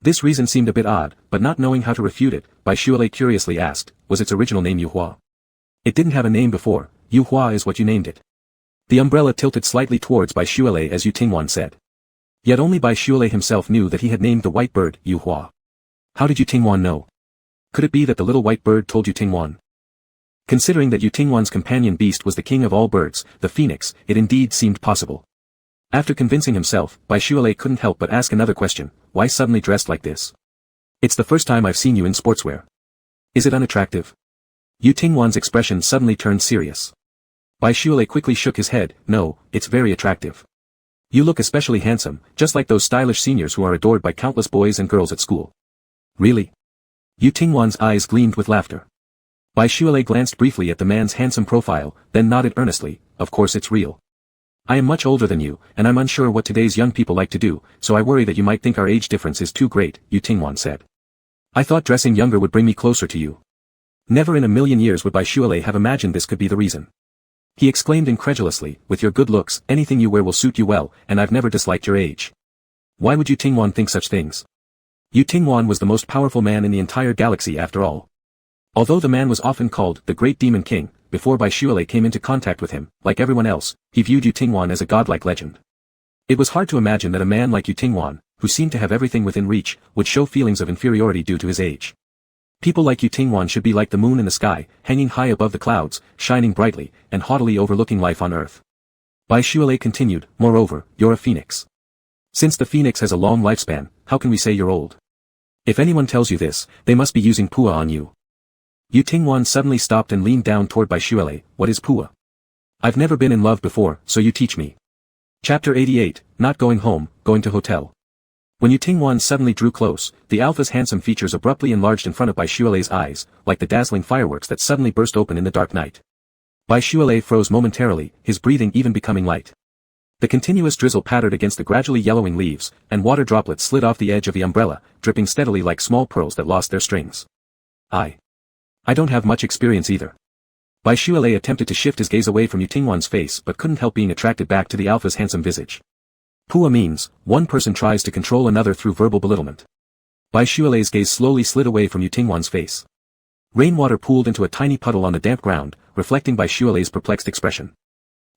This reason seemed a bit odd, but not knowing how to refute it, Boylove curiously asked, "Was its original name Yu Hua?" "It didn't have a name before. Yu Hua is what you named it." The umbrella tilted slightly towards Boylove as Yu Tingwan said. Yet only Boylove himself knew that he had named the white bird, Yu Hua. How did Yu Tingwan know? Could it be that the little white bird told Yu Tingwan? Considering that Yu Tingwan's companion beast was the king of all birds, the phoenix, it indeed seemed possible. After convincing himself, Boylove couldn't help but ask another question, "Why suddenly dressed like this? It's the first time I've seen you in sportswear. Is it unattractive?" Yu Tingwan's expression suddenly turned serious. Boylove quickly shook his head, "No, it's very attractive. You look especially handsome, just like those stylish seniors who are adored by countless boys and girls at school." "Really?" Yu Tingwan's eyes gleamed with laughter. Boylove glanced briefly at the man's handsome profile, then nodded earnestly, "Of course it's real. I am much older than you, and I'm unsure what today's young people like to do, so I worry that you might think our age difference is too great," Yu Tingwan said. "I thought dressing younger would bring me closer to you." Never in a million years would Boylove have imagined this could be the reason. He exclaimed incredulously, "With your good looks, anything you wear will suit you well, and I've never disliked your age. Why would Yu Tingwan think such things? Yu Tingwan was the most powerful man in the entire galaxy after all. Although the man was often called the Great Demon King, before Bai Shualei came into contact with him, like everyone else, he viewed Yu Tingwan as a godlike legend. It was hard to imagine that a man like Yu Tingwan, who seemed to have everything within reach, would show feelings of inferiority due to his age. People like Yu Tingwan should be like the moon in the sky, hanging high above the clouds, shining brightly, and haughtily overlooking life on earth. Bai Shualei continued, moreover, you're a phoenix. Since the phoenix has a long lifespan, how can we say you're old? If anyone tells you this, they must be using pua on you. Yu Tingwan suddenly stopped and leaned down toward Bai Shualei. What is pua? I've never been in love before, so you teach me. Chapter 88, Not Going Home, Going to Hotel. When Yu Tingwan suddenly drew close, the alpha's handsome features abruptly enlarged in front of Bai Shualei's eyes, like the dazzling fireworks that suddenly burst open in the dark night. Bai Shualei froze momentarily, his breathing even becoming light. The continuous drizzle pattered against the gradually yellowing leaves, and water droplets slid off the edge of the umbrella, dripping steadily like small pearls that lost their strings. I don't have much experience either. Bai Shualei attempted to shift his gaze away from Yu Tingwan's face but couldn't help being attracted back to the alpha's handsome visage. Pua means, one person tries to control another through verbal belittlement. Bai Shualei's gaze slowly slid away from Yu Tingwan's face. Rainwater pooled into a tiny puddle on the damp ground, reflecting Bai Shualei's perplexed expression.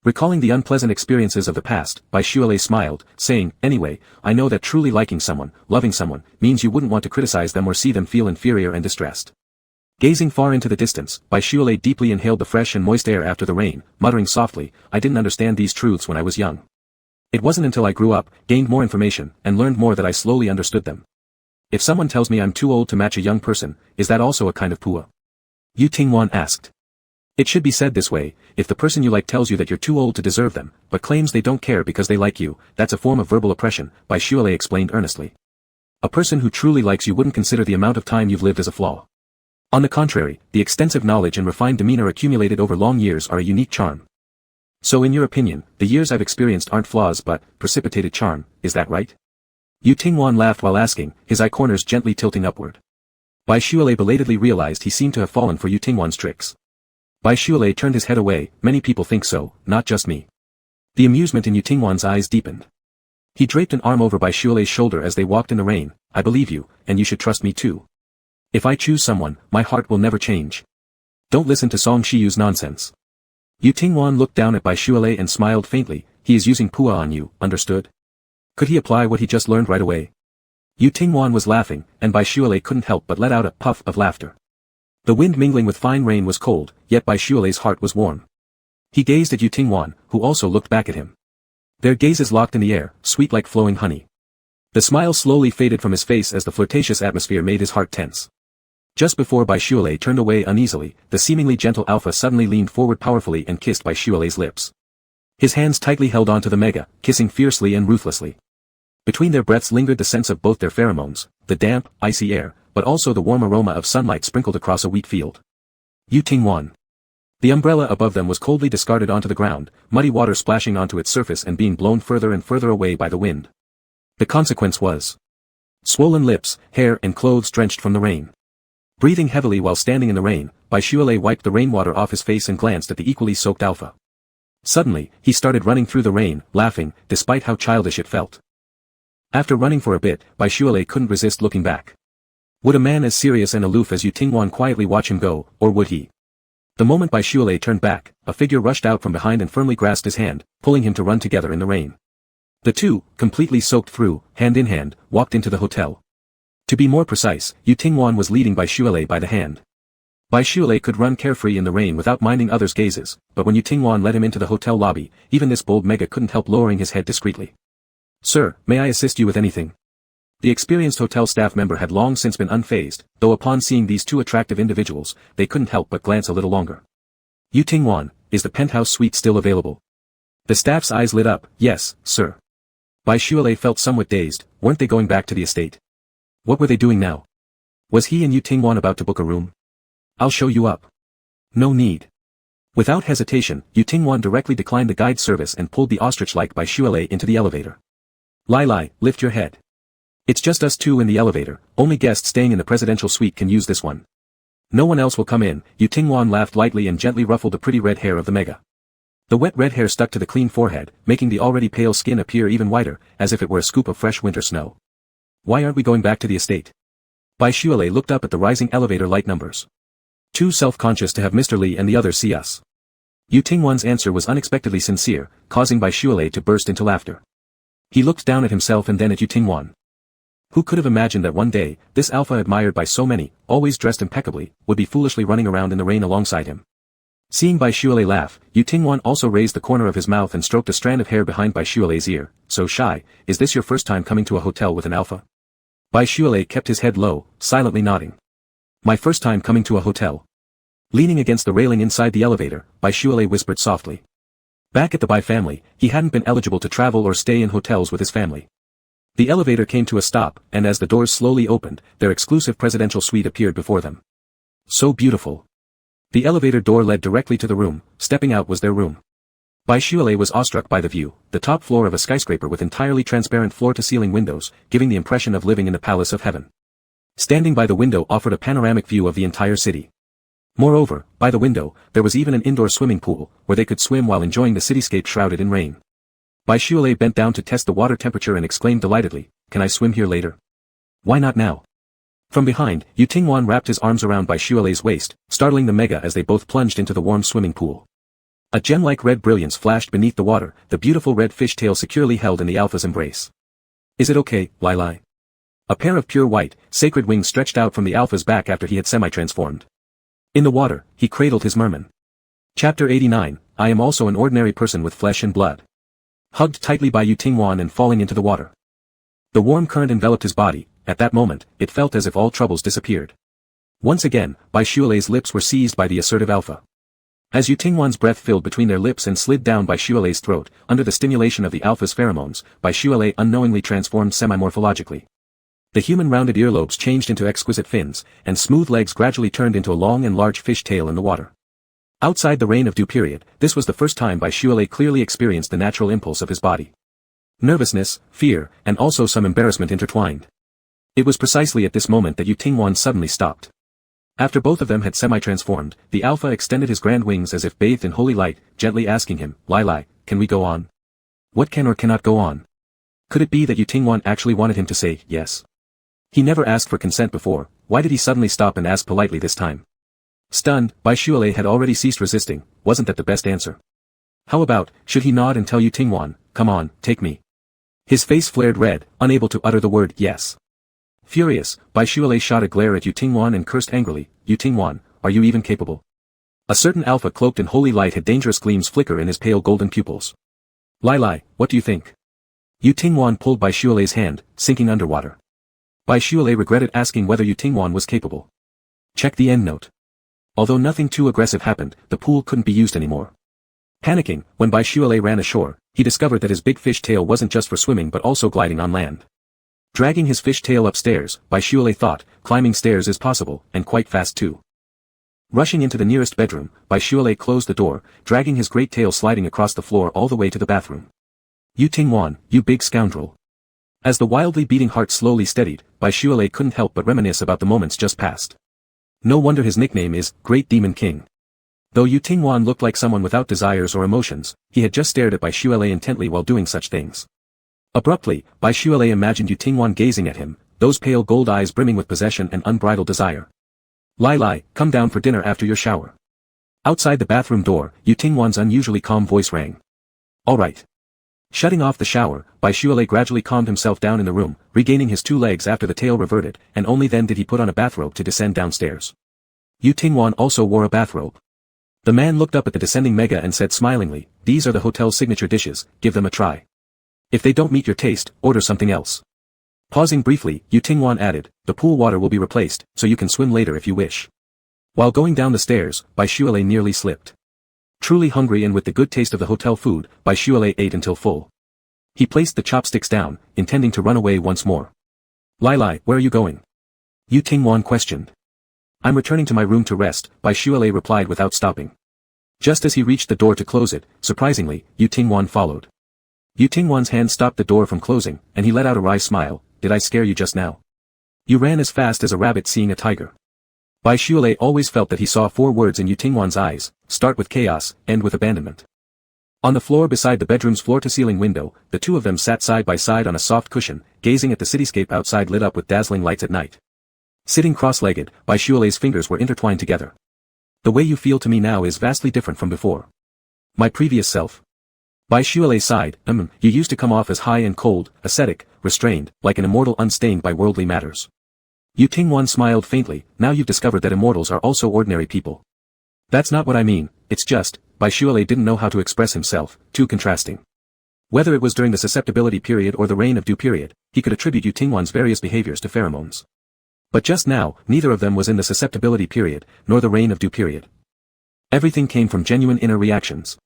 Recalling the unpleasant experiences of the past, Bai Shualei smiled, saying, anyway, I know that truly liking someone, loving someone, means you wouldn't want to criticize them or see them feel inferior and distressed. Gazing far into the distance, Bai Shualei deeply inhaled the fresh and moist air after the rain, muttering softly, I didn't understand these truths when I was young. It wasn't until I grew up, gained more information, and learned more that I slowly understood them. If someone tells me I'm too old to match a young person, is that also a kind of pua? Yu Tingwan asked. It should be said this way, if the person you like tells you that you're too old to deserve them, but claims they don't care because they like you, that's a form of verbal oppression, Bai Shualei explained earnestly. A person who truly likes you wouldn't consider the amount of time you've lived as a flaw. On the contrary, the extensive knowledge and refined demeanor accumulated over long years are a unique charm. So in your opinion, the years I've experienced aren't flaws but precipitated charm, is that right? Yu Tingwan laughed while asking, his eye corners gently tilting upward. Bai Shualei belatedly realized he seemed to have fallen for Yu Tingwan's tricks. Bai Shualei turned his head away, many people think so, not just me. The amusement in Yu Tingwan's eyes deepened. He draped an arm over Bai Shualei's shoulder as they walked in the rain, I believe you, and you should trust me too. If I choose someone, my heart will never change. Don't listen to Song Shiyu's nonsense. Yu Tingwan looked down at Bai Shualei and smiled faintly, he is using pua on you, understood? Could he apply what he just learned right away? Yu Tingwan was laughing, and Bai Shualei couldn't help but let out a puff of laughter. The wind mingling with fine rain was cold, yet Bai Shualei's heart was warm. He gazed at Yu Tingwan, who also looked back at him. Their gazes locked in the air, sweet like flowing honey. The smile slowly faded from his face as the flirtatious atmosphere made his heart tense. Just before Bai Shualei turned away uneasily, the seemingly gentle alpha suddenly leaned forward powerfully and kissed Bai Shualei's lips. His hands tightly held onto the mega, kissing fiercely and ruthlessly. Between their breaths lingered the sense of both their pheromones, the damp, icy air, but also the warm aroma of sunlight sprinkled across a wheat field. Yu Tingwan. The umbrella above them was coldly discarded onto the ground, muddy water splashing onto its surface and being blown further and further away by the wind. The consequence was swollen lips, hair and clothes drenched from the rain. Breathing heavily while standing in the rain, Bai Shualei wiped the rainwater off his face and glanced at the equally soaked alpha. Suddenly, he started running through the rain, laughing, despite how childish it felt. After running for a bit, Bai Shualei couldn't resist looking back. Would a man as serious and aloof as Yu Tingwan quietly watch him go, or would he? The moment Bai Shualei turned back, a figure rushed out from behind and firmly grasped his hand, pulling him to run together in the rain. The two, completely soaked through, hand in hand, walked into the hotel. To be more precise, Yu Tingwan was leading Bai Shualei by the hand. Bai Shualei could run carefree in the rain without minding others' gazes, but when Yu Tingwan led him into the hotel lobby, even this bold mega couldn't help lowering his head discreetly. Sir, may I assist you with anything? The experienced hotel staff member had long since been unfazed, though upon seeing these two attractive individuals, they couldn't help but glance a little longer. Yu Tingwan, is the penthouse suite still available? The staff's eyes lit up, yes, sir. Bai Shualei felt somewhat dazed, weren't they going back to the estate? What were they doing now? Was he and Yu Tingwan about to book a room? I'll show you up. No need. Without hesitation, Yu Tingwan directly declined the guide service and pulled the ostrich-like Bai Shualei into the elevator. Lai, lift your head. It's just us two in the elevator, only guests staying in the presidential suite can use this one. No one else will come in, Yu Tingwan laughed lightly and gently ruffled the pretty red hair of the mega. The wet red hair stuck to the clean forehead, making the already pale skin appear even whiter, as if it were a scoop of fresh winter snow. Why aren't we going back to the estate? Bai Shualei looked up at the rising elevator light numbers. Too self-conscious to have Mr. Li and the others see us. Yu Tingwan's answer was unexpectedly sincere, causing Bai Shualei to burst into laughter. He looked down at himself and then at Yu Tingwan. Who could have imagined that one day, this alpha admired by so many, always dressed impeccably, would be foolishly running around in the rain alongside him. Seeing Bai Shualei laugh, Yu Tingwan also raised the corner of his mouth and stroked a strand of hair behind Bai Shualei's ear. So shy, is this your first time coming to a hotel with an alpha? Bai Shualei kept his head low, silently nodding. My first time coming to a hotel. Leaning against the railing inside the elevator, Bai Shualei whispered softly. Back at the Bai family, he hadn't been eligible to travel or stay in hotels with his family. The elevator came to a stop, and as the doors slowly opened, their exclusive presidential suite appeared before them. So beautiful. The elevator door led directly to the room. Stepping out was their room. Bai Shualei was awestruck by the view, the top floor of a skyscraper with entirely transparent floor-to-ceiling windows, giving the impression of living in the palace of heaven. Standing by the window offered a panoramic view of the entire city. Moreover, by the window, there was even an indoor swimming pool, where they could swim while enjoying the cityscape shrouded in rain. Bai Shualei bent down to test the water temperature and exclaimed delightedly, "Can I swim here later?" "Why not now?" From behind, Yu Tingwan wrapped his arms around Bai Shualei's waist, startling the Mega as they both plunged into the warm swimming pool. A gem-like red brilliance flashed beneath the water, the beautiful red fishtail securely held in the alpha's embrace. "Is it okay, Lai Lai?" A pair of pure white, sacred wings stretched out from the alpha's back after he had semi-transformed. In the water, he cradled his merman. Chapter 89, I am also an ordinary person with flesh and blood. Hugged tightly by Yu Tingwan and falling into the water. The warm current enveloped his body. At that moment, it felt as if all troubles disappeared. Once again, Bai Shualei's lips were seized by the assertive alpha. As Yu Tingwan's breath filled between their lips and slid down Bai Shualei's throat, under the stimulation of the alpha's pheromones, Bai Shualei unknowingly transformed semi-morphologically. The human rounded earlobes changed into exquisite fins, and smooth legs gradually turned into a long and large fish tail in the water. Outside the reign of due period, this was the first time Bai Shualei clearly experienced the natural impulse of his body. Nervousness, fear, and also some embarrassment intertwined. It was precisely at this moment that Yu Tingwan suddenly stopped. After both of them had semi-transformed, the alpha extended his grand wings as if bathed in holy light, gently asking him, "Lai Lai, can we go on?" What can or cannot go on? Could it be that Yu Tingwan actually wanted him to say yes? He never asked for consent before. Why did he suddenly stop and ask politely this time? Stunned, Bai Shualei had already ceased resisting. Wasn't that the best answer? How about, should he nod and tell Yu Tingwan, "Come on, take me"? His face flared red, unable to utter the word yes. Furious, Bai Shualei shot a glare at Yu Tingwan and cursed angrily, "Yu Tingwan, are you even capable?" A certain alpha cloaked in holy light had dangerous gleams flicker in his pale golden pupils. "Lai Lai, what do you think?" Yu Tingwan pulled Bai Shualei's hand, sinking underwater. Bai Shualei regretted asking whether Yu Tingwan was capable. Check the endnote. Although nothing too aggressive happened, the pool couldn't be used anymore. Panicking, when Bai Shualei ran ashore, he discovered that his big fish tail wasn't just for swimming but also gliding on land. Dragging his fish tail upstairs, Bai Shualei thought, climbing stairs is possible, and quite fast too. Rushing into the nearest bedroom, Bai Shualei closed the door, dragging his great tail sliding across the floor all the way to the bathroom. "Yu Tingwan, you big scoundrel." As the wildly beating heart slowly steadied, Bai Shualei couldn't help but reminisce about the moments just past. No wonder his nickname is Great Demon King. Though Yu Tingwan looked like someone without desires or emotions, he had just stared at Bai Shualei intently while doing such things. Abruptly, Bai Shualei imagined Yu Tingwan gazing at him, those pale gold eyes brimming with possession and unbridled desire. "Lai Lai, come down for dinner after your shower." Outside the bathroom door, Yu Tingwan's unusually calm voice rang. "All right." Shutting off the shower, Bai Shualei gradually calmed himself down in the room, regaining his two legs after the tail reverted, and only then did he put on a bathrobe to descend downstairs. Yu Tingwan also wore a bathrobe. The man looked up at the descending Mega and said smilingly, "These are the hotel's signature dishes, give them a try. If they don't meet your taste, order something else." Pausing briefly, Yu Tingwan added, "The pool water will be replaced, so you can swim later if you wish." While going down the stairs, Bai Shualei nearly slipped. Truly hungry and with the good taste of the hotel food, Bai Shualei ate until full. He placed the chopsticks down, intending to run away once more. "Lai Lai, where are you going?" Yu Tingwan questioned. "I'm returning to my room to rest," Bai Shualei replied without stopping. Just as he reached the door to close it, surprisingly, Yu Tingwan followed. Yu Tingwan's hand stopped the door from closing, and he let out a wry smile. "Did I scare you just now? You ran as fast as a rabbit seeing a tiger." Bai Shualei always felt that he saw four words in Yu Tingwan's eyes: start with chaos, end with abandonment. On the floor beside the bedroom's floor-to-ceiling window, the two of them sat side by side on a soft cushion, gazing at the cityscape outside lit up with dazzling lights at night. Sitting cross-legged, Bai Shualei's fingers were intertwined together. The way you feel to me now is vastly different from before. My previous self. Bai Shualei sighed, you used to come off as high and cold, ascetic, restrained, like an immortal unstained by worldly matters. Yu Tingwan smiled faintly, now you've discovered that immortals are also ordinary people. That's not what I mean, it's just, Bai Shualei didn't know how to express himself, too contrasting. Whether it was during the susceptibility period or the reign of dew period, he could attribute Yu Tingwan's various behaviors to pheromones. But just now, neither of them was in the susceptibility period, nor the reign of dew period. Everything came from genuine inner reactions.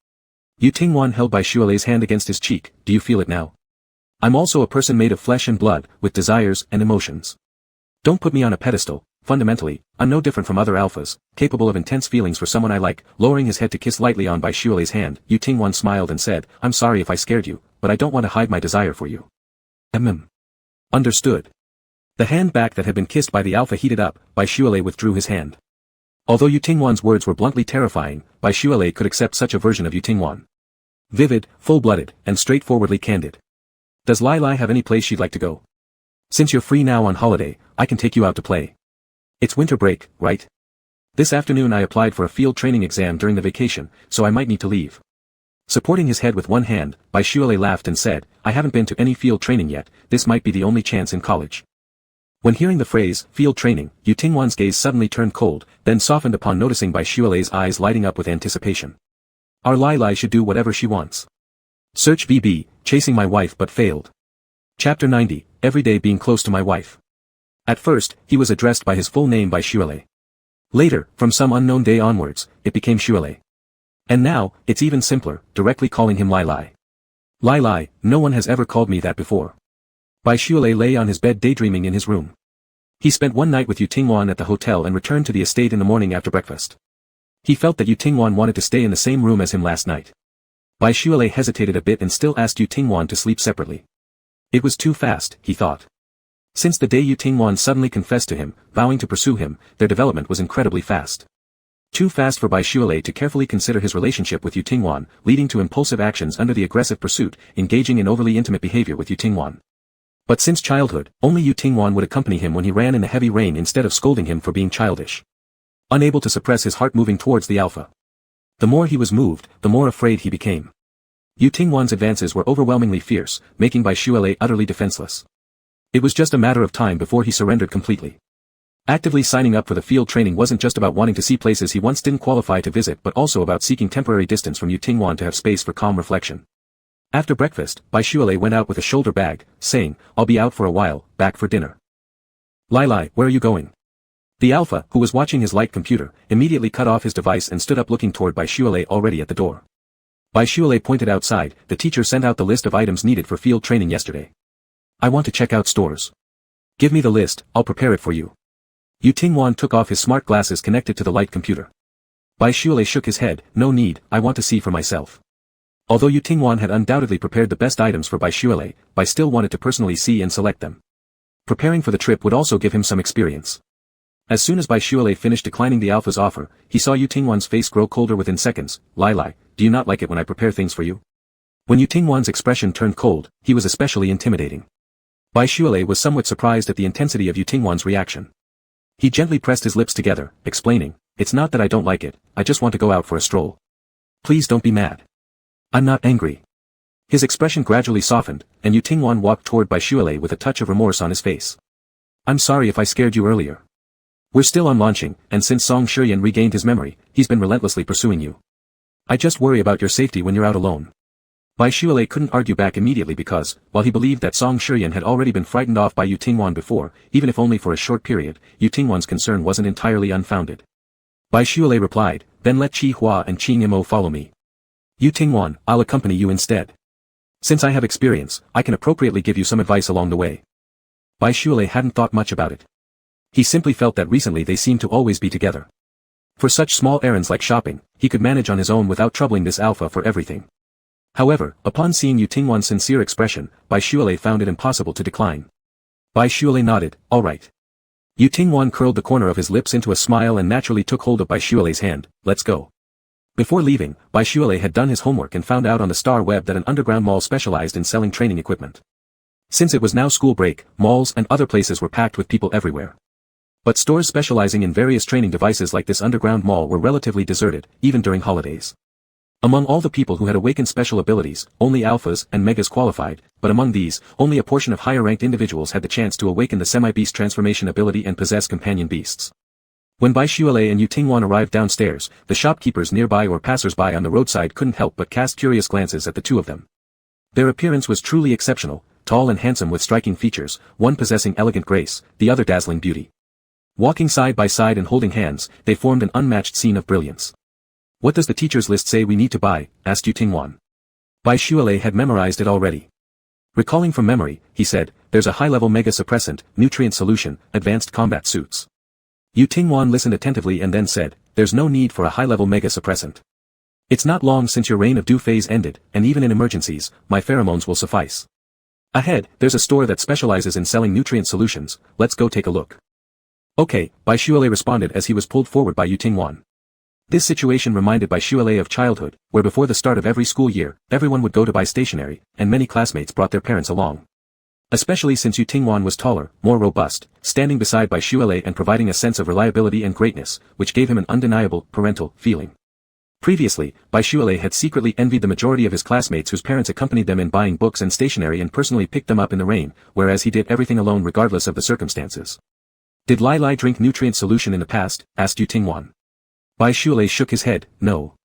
Yu Tingwan held Bai Shualei's hand against his cheek, do you feel it now? I'm also a person made of flesh and blood, with desires and emotions. Don't put me on a pedestal, fundamentally, I'm no different from other alphas, capable of intense feelings for someone I like. Lowering his head to kiss lightly on Bai Shualei's hand, Yu Tingwan smiled and said, I'm sorry if I scared you, but I don't want to hide my desire for you. Understood. The hand back that had been kissed by the alpha heated up, Bai Shualei withdrew his hand. Although Yu Tingwan's words were bluntly terrifying, Bai Shualei could accept such a version of Yu Tingwan. Vivid, full-blooded, and straightforwardly candid. Does Lai Lai have any place she'd like to go? Since you're free now on holiday, I can take you out to play. It's winter break, right? This afternoon I applied for a field training exam during the vacation, so I might need to leave. Supporting his head with one hand, Bai Shualei laughed and said, I haven't been to any field training yet, this might be the only chance in college. When hearing the phrase, field training, Yu Tingwan's gaze suddenly turned cold, then softened upon noticing Bai Shualei's eyes lighting up with anticipation. Our Lai Lai should do whatever she wants. Search VB, chasing my wife but failed. Chapter 90, every day being close to my wife. At first, he was addressed by his full name Bai Shualei. Later, from some unknown day onwards, it became Shualei. And now, it's even simpler, directly calling him Lai Lai. Lai Lai, no one has ever called me that before. Bai Shualei lay on his bed daydreaming in his room. He spent one night with Yu Tingwan at the hotel and returned to the estate in the morning after breakfast. He felt that Yu Tingwan wanted to stay in the same room as him last night. Bai Shualei hesitated a bit and still asked Yu Tingwan to sleep separately. It was too fast, he thought. Since the day Yu Tingwan suddenly confessed to him, vowing to pursue him, their development was incredibly fast. Too fast for Bai Shualei to carefully consider his relationship with Yu Tingwan, leading to impulsive actions under the aggressive pursuit, engaging in overly intimate behavior with Yu Tingwan. But since childhood, only Yu Tingwan would accompany him when he ran in the heavy rain instead of scolding him for being childish. Unable to suppress his heart moving towards the alpha. The more he was moved, the more afraid he became. Yu Tingwan's advances were overwhelmingly fierce, making Bai Shualei utterly defenseless. It was just a matter of time before he surrendered completely. Actively signing up for the field training wasn't just about wanting to see places he once didn't qualify to visit but also about seeking temporary distance from Yu Tingwan to have space for calm reflection. After breakfast, Bai Shualei went out with a shoulder bag, saying, I'll be out for a while, back for dinner. Lai Lai, where are you going? The alpha, who was watching his light computer, immediately cut off his device and stood up looking toward Bai Shualei already at the door. Bai Shualei pointed outside, the teacher sent out the list of items needed for field training yesterday. I want to check out stores. Give me the list, I'll prepare it for you. Yu Tingwan took off his smart glasses connected to the light computer. Bai Shualei shook his head, no need, I want to see for myself. Although Yu Tingwan had undoubtedly prepared the best items for Bai Shualei, Bai still wanted to personally see and select them. Preparing for the trip would also give him some experience. As soon as Bai Shualei finished declining the alpha's offer, he saw Yu Tingwan's face grow colder within seconds. Lai Lai, do you not like it when I prepare things for you? When Yu Tingwan's expression turned cold, he was especially intimidating. Bai Shualei was somewhat surprised at the intensity of Yu Tingwan's reaction. He gently pressed his lips together, explaining, it's not that I don't like it, I just want to go out for a stroll. Please don't be mad. I'm not angry. His expression gradually softened, and Yu Tingwan walked toward Bai Shualei with a touch of remorse on his face. I'm sorry if I scared you earlier. We're still on launching, and since Song Shiyan regained his memory, he's been relentlessly pursuing you. I just worry about your safety when you're out alone. Bai Shualei couldn't argue back immediately because, while he believed that Song Shiyan had already been frightened off by Yu Tingwan before, even if only for a short period, Yu Tingwan's concern wasn't entirely unfounded. Bai Shualei replied, then let Chi Hua and Qing Imo follow me. Yu Tingwan, I'll accompany you instead. Since I have experience, I can appropriately give you some advice along the way. Bai Shualei hadn't thought much about it. He simply felt that recently they seemed to always be together. For such small errands like shopping, he could manage on his own without troubling this alpha for everything. However, upon seeing Yu Tingwan's sincere expression, Bai Shualei found it impossible to decline. Bai Shualei nodded, all right. Yu Tingwan curled the corner of his lips into a smile and naturally took hold of Bai Shualei's hand, let's go. Before leaving, Bai Shualei had done his homework and found out on the star web that an underground mall specialized in selling training equipment. Since it was now school break, malls and other places were packed with people everywhere. But stores specializing in various training devices like this underground mall were relatively deserted, even during holidays. Among all the people who had awakened special abilities, only alphas and megas qualified, but among these, only a portion of higher-ranked individuals had the chance to awaken the semi-beast transformation ability and possess companion beasts. When Bai Xuelei and Yu Tingwan arrived downstairs, the shopkeepers nearby or passers-by on the roadside couldn't help but cast curious glances at the two of them. Their appearance was truly exceptional, tall and handsome with striking features, one possessing elegant grace, the other dazzling beauty. Walking side by side and holding hands, they formed an unmatched scene of brilliance. "What does the teacher's list say we need to buy?" asked Yu Tingwan. Bai Xuelei had memorized it already. Recalling from memory, he said, "There's a high-level mega suppressant, nutrient solution, advanced combat suits." Yu Tingwan listened attentively and then said, "There's no need for a high-level mega suppressant. It's not long since your reign of dew phase ended, and even in emergencies, my pheromones will suffice. Ahead, there's a store that specializes in selling nutrient solutions, let's go take a look." "Okay," Bai Xuelei responded as he was pulled forward by Yu Tingwan. This situation reminded Bai Xuelei of childhood, where before the start of every school year, everyone would go to buy stationery, and many classmates brought their parents along. Especially since Yu Tingwan was taller, more robust, standing beside Bai Xuelei and providing a sense of reliability and greatness, which gave him an undeniable, parental, feeling. Previously, Bai Xuelei had secretly envied the majority of his classmates whose parents accompanied them in buying books and stationery and personally picked them up in the rain, whereas he did everything alone regardless of the circumstances. "Did Lai Lai drink nutrient solution in the past?" asked Yu Tingwan. Bai Xuelei shook his head, "No.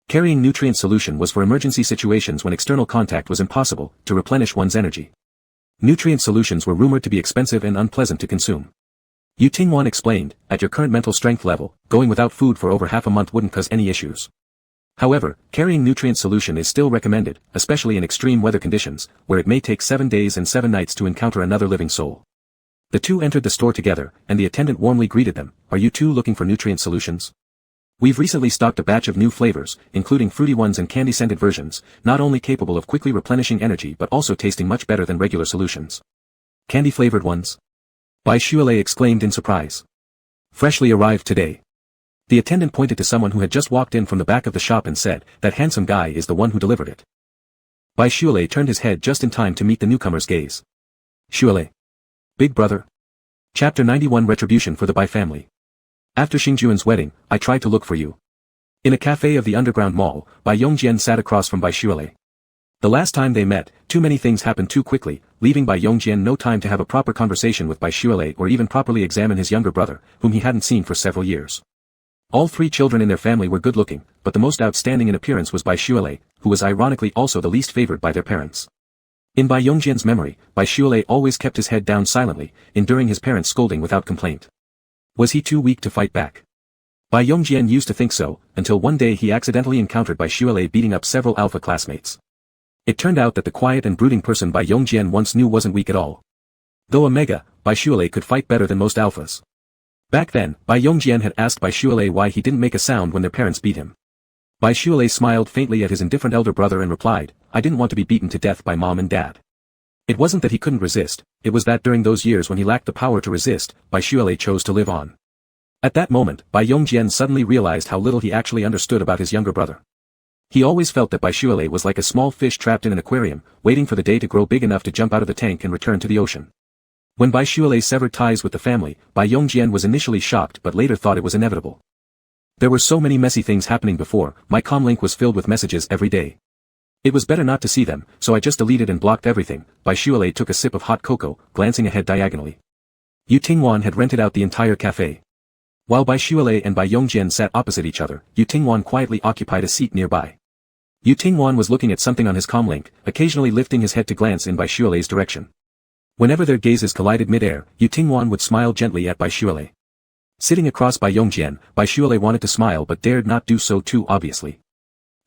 Carrying nutrient solution was for emergency situations when external contact was impossible, to replenish one's energy. Nutrient solutions were rumored to be expensive and unpleasant to consume." Yu Tingwan explained, "At your current mental strength level, going without food for over half a month wouldn't cause any issues. However, carrying nutrient solution is still recommended, especially in extreme weather conditions, where it may take 7 days and 7 nights to encounter another living soul." The two entered the store together, and the attendant warmly greeted them, "Are you two looking for nutrient solutions? We've recently stocked a batch of new flavors, including fruity ones and candy-scented versions, not only capable of quickly replenishing energy but also tasting much better than regular solutions." "Candy-flavored ones?" Bai Xuelei exclaimed in surprise. "Freshly arrived today." The attendant pointed to someone who had just walked in from the back of the shop and said, "That handsome guy is the one who delivered it." Bai Xuelei turned his head just in time to meet the newcomer's gaze. "Xuelei. Big brother." Chapter 91 Retribution for the Bai family. After Xingjuan's wedding, I tried to look for you. In a cafe of the underground mall, Bai Yongjian sat across from Bai Xuelei. The last time they met, too many things happened too quickly, leaving Bai Yongjian no time to have a proper conversation with Bai Xuelei or even properly examine his younger brother, whom he hadn't seen for several years. All three children in their family were good-looking, but the most outstanding in appearance was Bai Xuelei, who was ironically also the least favored by their parents. In Bai Yongjian's memory, Bai Xuelei always kept his head down silently, enduring his parents' scolding without complaint. Was he too weak to fight back? Bai Yongjian used to think so, until one day he accidentally encountered Bai Xuelei beating up several alpha classmates. It turned out that the quiet and brooding person Bai Yongjian once knew wasn't weak at all. Though a mega, Bai Xuelei could fight better than most alphas. Back then, Bai Yongjian had asked Bai Xuelei why he didn't make a sound when their parents beat him. Bai Xuelei smiled faintly at his indifferent elder brother and replied, "I didn't want to be beaten to death by mom and dad." It wasn't that he couldn't resist, it was that during those years when he lacked the power to resist, Bai Xuelei chose to live on. At that moment, Bai Yongjian suddenly realized how little he actually understood about his younger brother. He always felt that Bai Xuelei was like a small fish trapped in an aquarium, waiting for the day to grow big enough to jump out of the tank and return to the ocean. When Bai Xuelei severed ties with the family, Bai Yongjian was initially shocked but later thought it was inevitable. There were so many messy things happening before, my comlink was filled with messages every day. It was better not to see them, so I just deleted and blocked everything. Bai Xuelei took a sip of hot cocoa, glancing ahead diagonally. Yu Tingwan had rented out the entire cafe. While Bai Xuelei and Bai Yongjian sat opposite each other, Yu Tingwan quietly occupied a seat nearby. Yu Tingwan was looking at something on his comlink, occasionally lifting his head to glance in Bai Xuelei's direction. Whenever their gazes collided mid-air, Yu Tingwan would smile gently at Bai Xuelei. Sitting across Bai Yongjian, Bai Xuelei wanted to smile but dared not do so too obviously.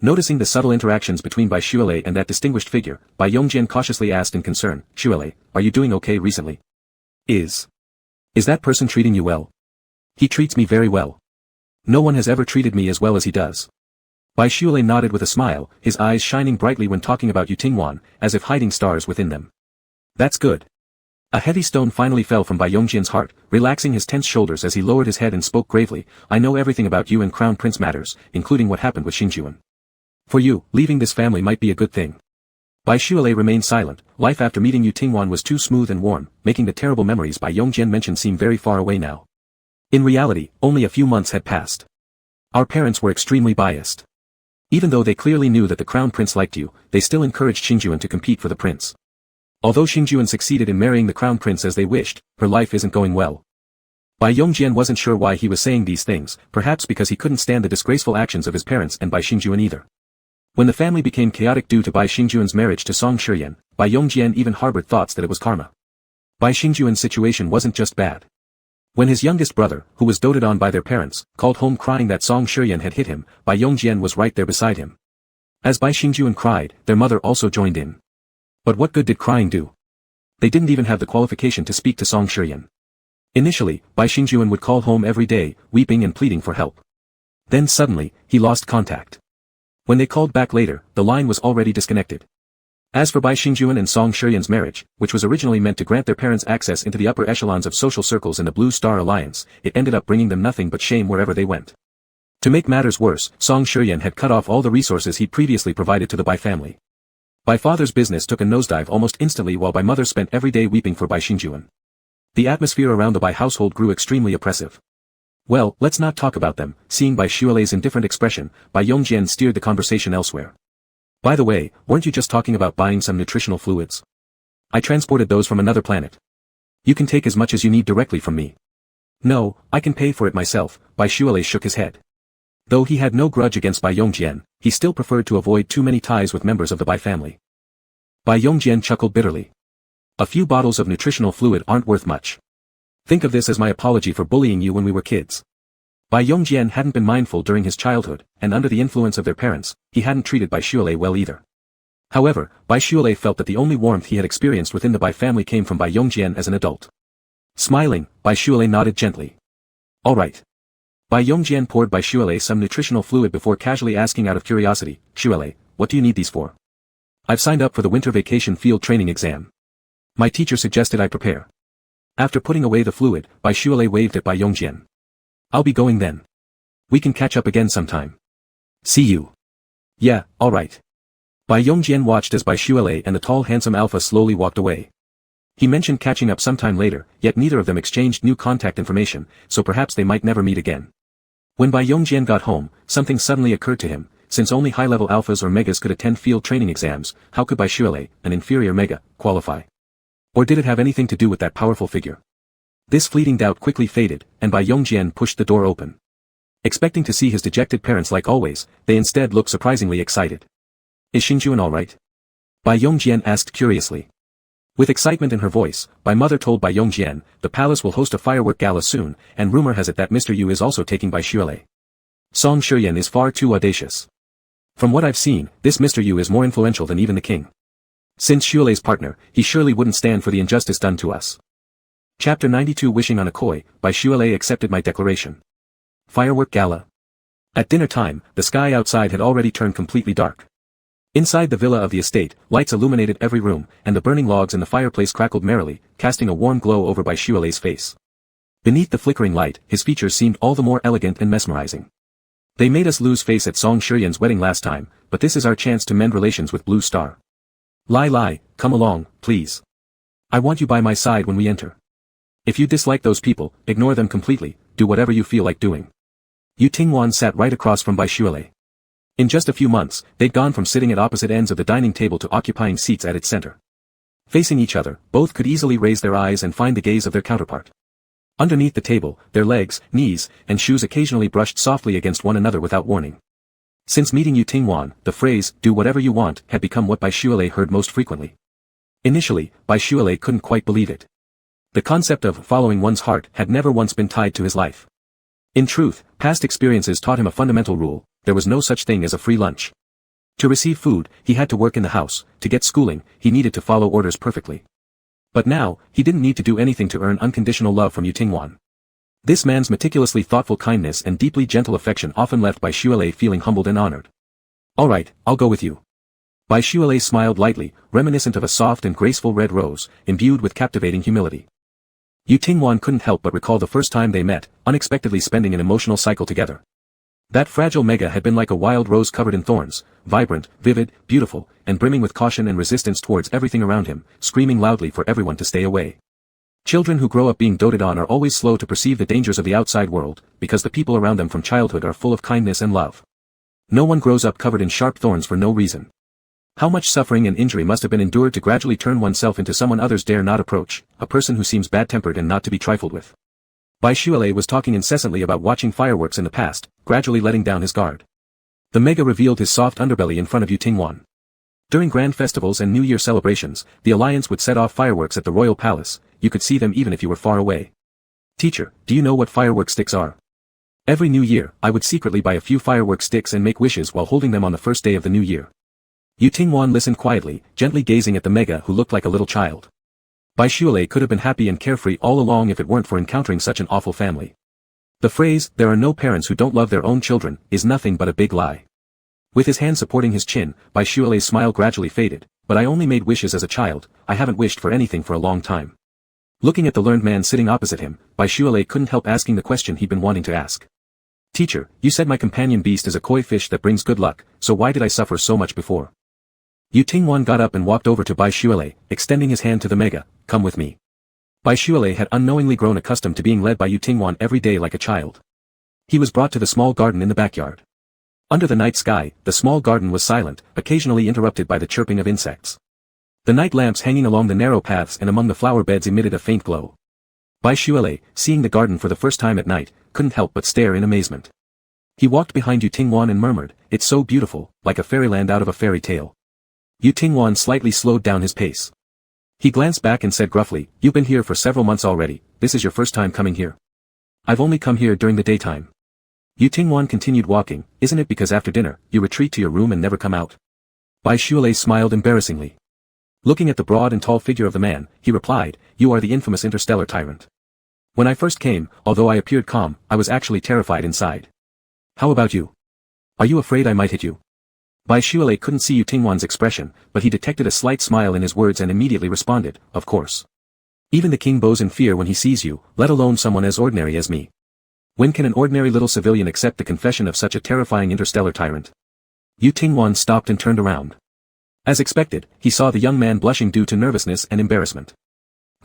Noticing the subtle interactions between Bai Xuelei and that distinguished figure, Bai Yongjian cautiously asked in concern, "Xuelei, are you doing okay recently? Is that person treating you well?" "He treats me very well. No one has ever treated me as well as he does." Bai Xuelei nodded with a smile, his eyes shining brightly when talking about Yu Tingwan, as if hiding stars within them. "That's good." A heavy stone finally fell from Bai Yongjian's heart, relaxing his tense shoulders as he lowered his head and spoke gravely, "I know everything about you and Crown Prince matters, including what happened with Xingjuan. For you, leaving this family might be a good thing." Bai Xuelei remained silent. Life after meeting Yu Tingwan was too smooth and warm, making the terrible memories Bai Yongjian mentioned seem very far away now. In reality, only a few months had passed. Our parents were extremely biased. Even though they clearly knew that the crown prince liked you, they still encouraged Xingjuan to compete for the prince. Although Xingjuan succeeded in marrying the crown prince as they wished, her life isn't going well. Bai Yongjian wasn't sure why he was saying these things, perhaps because he couldn't stand the disgraceful actions of his parents and Bai Xingjuan either. When the family became chaotic due to Bai Xingjuan's marriage to Song Shiyan, Bai Yongjian even harbored thoughts that it was karma. Bai Xingjuan's situation wasn't just bad. When his youngest brother, who was doted on by their parents, called home crying that Song Shiyan had hit him, Bai Yongjian was right there beside him. As Bai Xingjuan cried, their mother also joined in. But what good did crying do? They didn't even have the qualification to speak to Song Shiyan. Initially, Bai Xingjuan would call home every day, weeping and pleading for help. Then suddenly, he lost contact. When they called back later, the line was already disconnected. As for Bai Xingjuan and Song Shiyan's marriage, which was originally meant to grant their parents access into the upper echelons of social circles in the Blue Star Alliance, it ended up bringing them nothing but shame wherever they went. To make matters worse, Song Shiyan had cut off all the resources he'd previously provided to the Bai family. Bai father's business took a nosedive almost instantly while Bai mother spent every day weeping for Bai Xingjuan. The atmosphere around the Bai household grew extremely oppressive. Well, let's not talk about them. Seeing Bai Xuelei's indifferent expression, Bai Yongjian steered the conversation elsewhere. By the way, weren't you just talking about buying some nutritional fluids? I transported those from another planet. You can take as much as you need directly from me. No, I can pay for it myself. Bai Xuelei shook his head. Though he had no grudge against Bai Yongjian, he still preferred to avoid too many ties with members of the Bai family. Bai Yongjian chuckled bitterly. A few bottles of nutritional fluid aren't worth much. Think of this as my apology for bullying you when we were kids. Bai Yongjian hadn't been mindful during his childhood, and under the influence of their parents, he hadn't treated Bai Xuelei well either. However, Bai Xuelei felt that the only warmth he had experienced within the Bai family came from Bai Yongjian as an adult. Smiling, Bai Xuelei nodded gently. Alright. Bai Yongjian poured Bai Xuelei some nutritional fluid before casually asking out of curiosity, Xuelei, what do you need these for? I've signed up for the winter vacation field training exam. My teacher suggested I prepare. After putting away the fluid, Bai Xuelei waved at Bai Yongjian. I'll be going then. We can catch up again sometime. See you. Yeah, alright. Bai Yongjian watched as Bai Xuelei and the tall handsome alpha slowly walked away. He mentioned catching up sometime later, yet neither of them exchanged new contact information, so perhaps they might never meet again. When Bai Yongjian got home, something suddenly occurred to him. Since only high-level alphas or megas could attend field training exams, how could Bai Xuelei, an inferior mega, qualify? Or did it have anything to do with that powerful figure? This fleeting doubt quickly faded, and Bai Yongjian pushed the door open. Expecting to see his dejected parents like always, they instead looked surprisingly excited. Is Xingjuan alright? Bai Yongjian asked curiously. With excitement in her voice, Bai mother told Bai Yongjian, the palace will host a firework gala soon, and rumor has it that Mr. Yu is also taking Bai Xuelei. Song Shiyan is far too audacious. From what I've seen, this Mr. Yu is more influential than even the king. Since Xuelei's partner, he surely wouldn't stand for the injustice done to us. Chapter 92 Wishing on a Koi, Bai Xuelei accepted my declaration. Firework Gala. At dinner time, the sky outside had already turned completely dark. Inside the villa of the estate, lights illuminated every room, and the burning logs in the fireplace crackled merrily, casting a warm glow over Bai Xuelei's face. Beneath the flickering light, his features seemed all the more elegant and mesmerizing. They made us lose face at Song Shiyan's wedding last time, but this is our chance to mend relations with Blue Star. Lai, come along, please. I want you by my side when we enter. If you dislike those people, ignore them completely, do whatever you feel like doing. Yu Tingwan sat right across from Bai Xuelei. In just a few months, they'd gone from sitting at opposite ends of the dining table to occupying seats at its center. Facing each other, both could easily raise their eyes and find the gaze of their counterpart. Underneath the table, their legs, knees, and shoes occasionally brushed softly against one another without warning. Since meeting Yu Tingwan, the phrase, do whatever you want, had become what Bai Xuelei heard most frequently. Initially, Bai Xuelei couldn't quite believe it. The concept of following one's heart had never once been tied to his life. In truth, past experiences taught him a fundamental rule: there was no such thing as a free lunch. To receive food, he had to work in the house; to get schooling, he needed to follow orders perfectly. But now, he didn't need to do anything to earn unconditional love from Yu Tingwan. This man's meticulously thoughtful kindness and deeply gentle affection often left Bai Xuelei feeling humbled and honored. Alright, I'll go with you. Bai Xuelei smiled lightly, reminiscent of a soft and graceful red rose, imbued with captivating humility. Yu Tingwan couldn't help but recall the first time they met, unexpectedly spending an emotional cycle together. That fragile mega had been like a wild rose covered in thorns, vibrant, vivid, beautiful, and brimming with caution and resistance towards everything around him, screaming loudly for everyone to stay away. Children who grow up being doted on are always slow to perceive the dangers of the outside world, because the people around them from childhood are full of kindness and love. No one grows up covered in sharp thorns for no reason. How much suffering and injury must have been endured to gradually turn oneself into someone others dare not approach, a person who seems bad-tempered and not to be trifled with. Boylove was talking incessantly about watching fireworks in the past, gradually letting down his guard. The mega revealed his soft underbelly in front of Yutingwan. During grand festivals and New Year celebrations, the Alliance would set off fireworks at the royal palace. You could see them even if you were far away. Teacher, do you know what firework sticks are? Every New Year, I would secretly buy a few firework sticks and make wishes while holding them on the first day of the New Year. Yutingwan listened quietly, gently gazing at the mega who looked like a little child. Boylove could have been happy and carefree all along if it weren't for encountering such an awful family. The phrase, "there are no parents who don't love their own children," is nothing but a big lie. With his hand supporting his chin, Boylove's smile gradually faded. "But I only made wishes as a child, I haven't wished for anything for a long time." Looking at the learned man sitting opposite him, Boylove couldn't help asking the question he'd been wanting to ask. "Teacher, you said my companion beast is a koi fish that brings good luck, so why did I suffer so much before?" Yutingwan got up and walked over to Boylove, extending his hand to the mega. "Come with me." Boylove had unknowingly grown accustomed to being led by Yutingwan every day like a child. He was brought to the small garden in the backyard. Under the night sky, the small garden was silent, occasionally interrupted by the chirping of insects. The night lamps hanging along the narrow paths and among the flower beds emitted a faint glow. Boylove, seeing the garden for the first time at night, couldn't help but stare in amazement. He walked behind Yutingwan and murmured, "It's so beautiful, like a fairyland out of a fairy tale." Yutingwan slightly slowed down his pace. He glanced back and said gruffly, "You've been here for several months already, this is your first time coming here." "I've only come here during the daytime." Yutingwan continued walking. "Isn't it because after dinner, you retreat to your room and never come out?" Boylove smiled embarrassingly. Looking at the broad and tall figure of the man, he replied, "You are the infamous interstellar tyrant. When I first came, although I appeared calm, I was actually terrified inside. How about you? Are you afraid I might hit you?" Boylove couldn't see Yutingwan's expression, but he detected a slight smile in his words and immediately responded, "Of course. Even the king bows in fear when he sees you, let alone someone as ordinary as me. When can an ordinary little civilian accept the confession of such a terrifying interstellar tyrant?" Yutingwan stopped and turned around. As expected, he saw the young man blushing due to nervousness and embarrassment.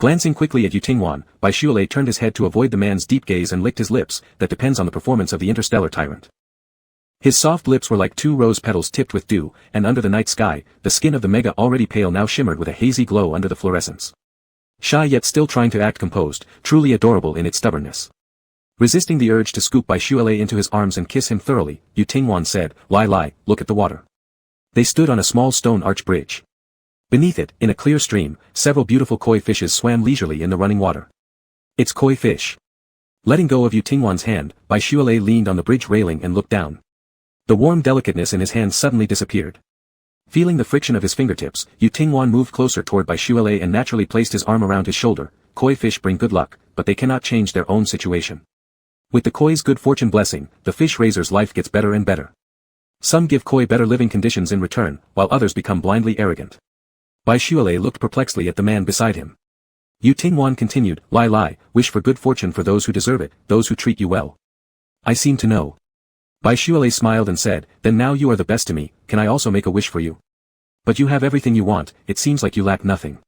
Glancing quickly at Yutingwan, Boylove turned his head to avoid the man's deep gaze and licked his lips. "That depends on the performance of the interstellar tyrant." His soft lips were like two rose petals tipped with dew, and under the night sky, the skin of the mega already pale now shimmered with a hazy glow under the fluorescence. Shy yet still trying to act composed, truly adorable in its stubbornness. Resisting the urge to scoop Boylove into his arms and kiss him thoroughly, Yutingwan said, "Lie, look at the water." They stood on a small stone arch bridge. Beneath it, in a clear stream, several beautiful koi fishes swam leisurely in the running water. "It's koi fish." Letting go of Yutingwan's hand, Boylove leaned on the bridge railing and looked down. The warm delicateness in his hand suddenly disappeared. Feeling the friction of his fingertips, Yutingwan moved closer toward Boylove and naturally placed his arm around his shoulder. "Koi fish bring good luck, but they cannot change their own situation. With the koi's good fortune blessing, the fish raiser's life gets better and better. Some give koi better living conditions in return, while others become blindly arrogant." Boylove looked perplexedly at the man beside him. Yutingwan continued, Lie, wish for good fortune for those who deserve it, those who treat you well. I seem to know." Boylove smiled and said, "Then now you are the best to me, can I also make a wish for you?" "But you have everything you want, it seems like you lack nothing."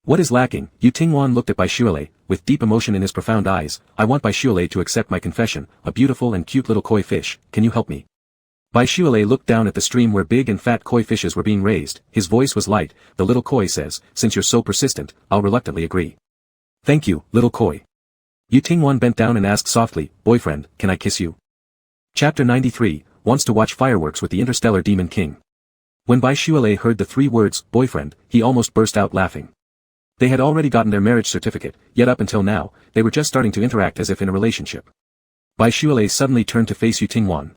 "What is lacking?" Yutingwan looked at Boylove, with deep emotion in his profound eyes. "I want Boylove to accept my confession, a beautiful and cute little koi fish, can you help me?" Boylove looked down at the stream where big and fat koi fishes were being raised. His voice was light. "The little koi says, since you're so persistent, I'll reluctantly agree." "Thank you, little koi." Yutingwan bent down and asked softly, "Boyfriend, can I kiss you?" Chapter 93, wants to watch fireworks with the interstellar demon king. When Boylove heard the three words, boyfriend, he almost burst out laughing. They had already gotten their marriage certificate, yet up until now, they were just starting to interact as if in a relationship. Boylove suddenly turned to face Yutingwan.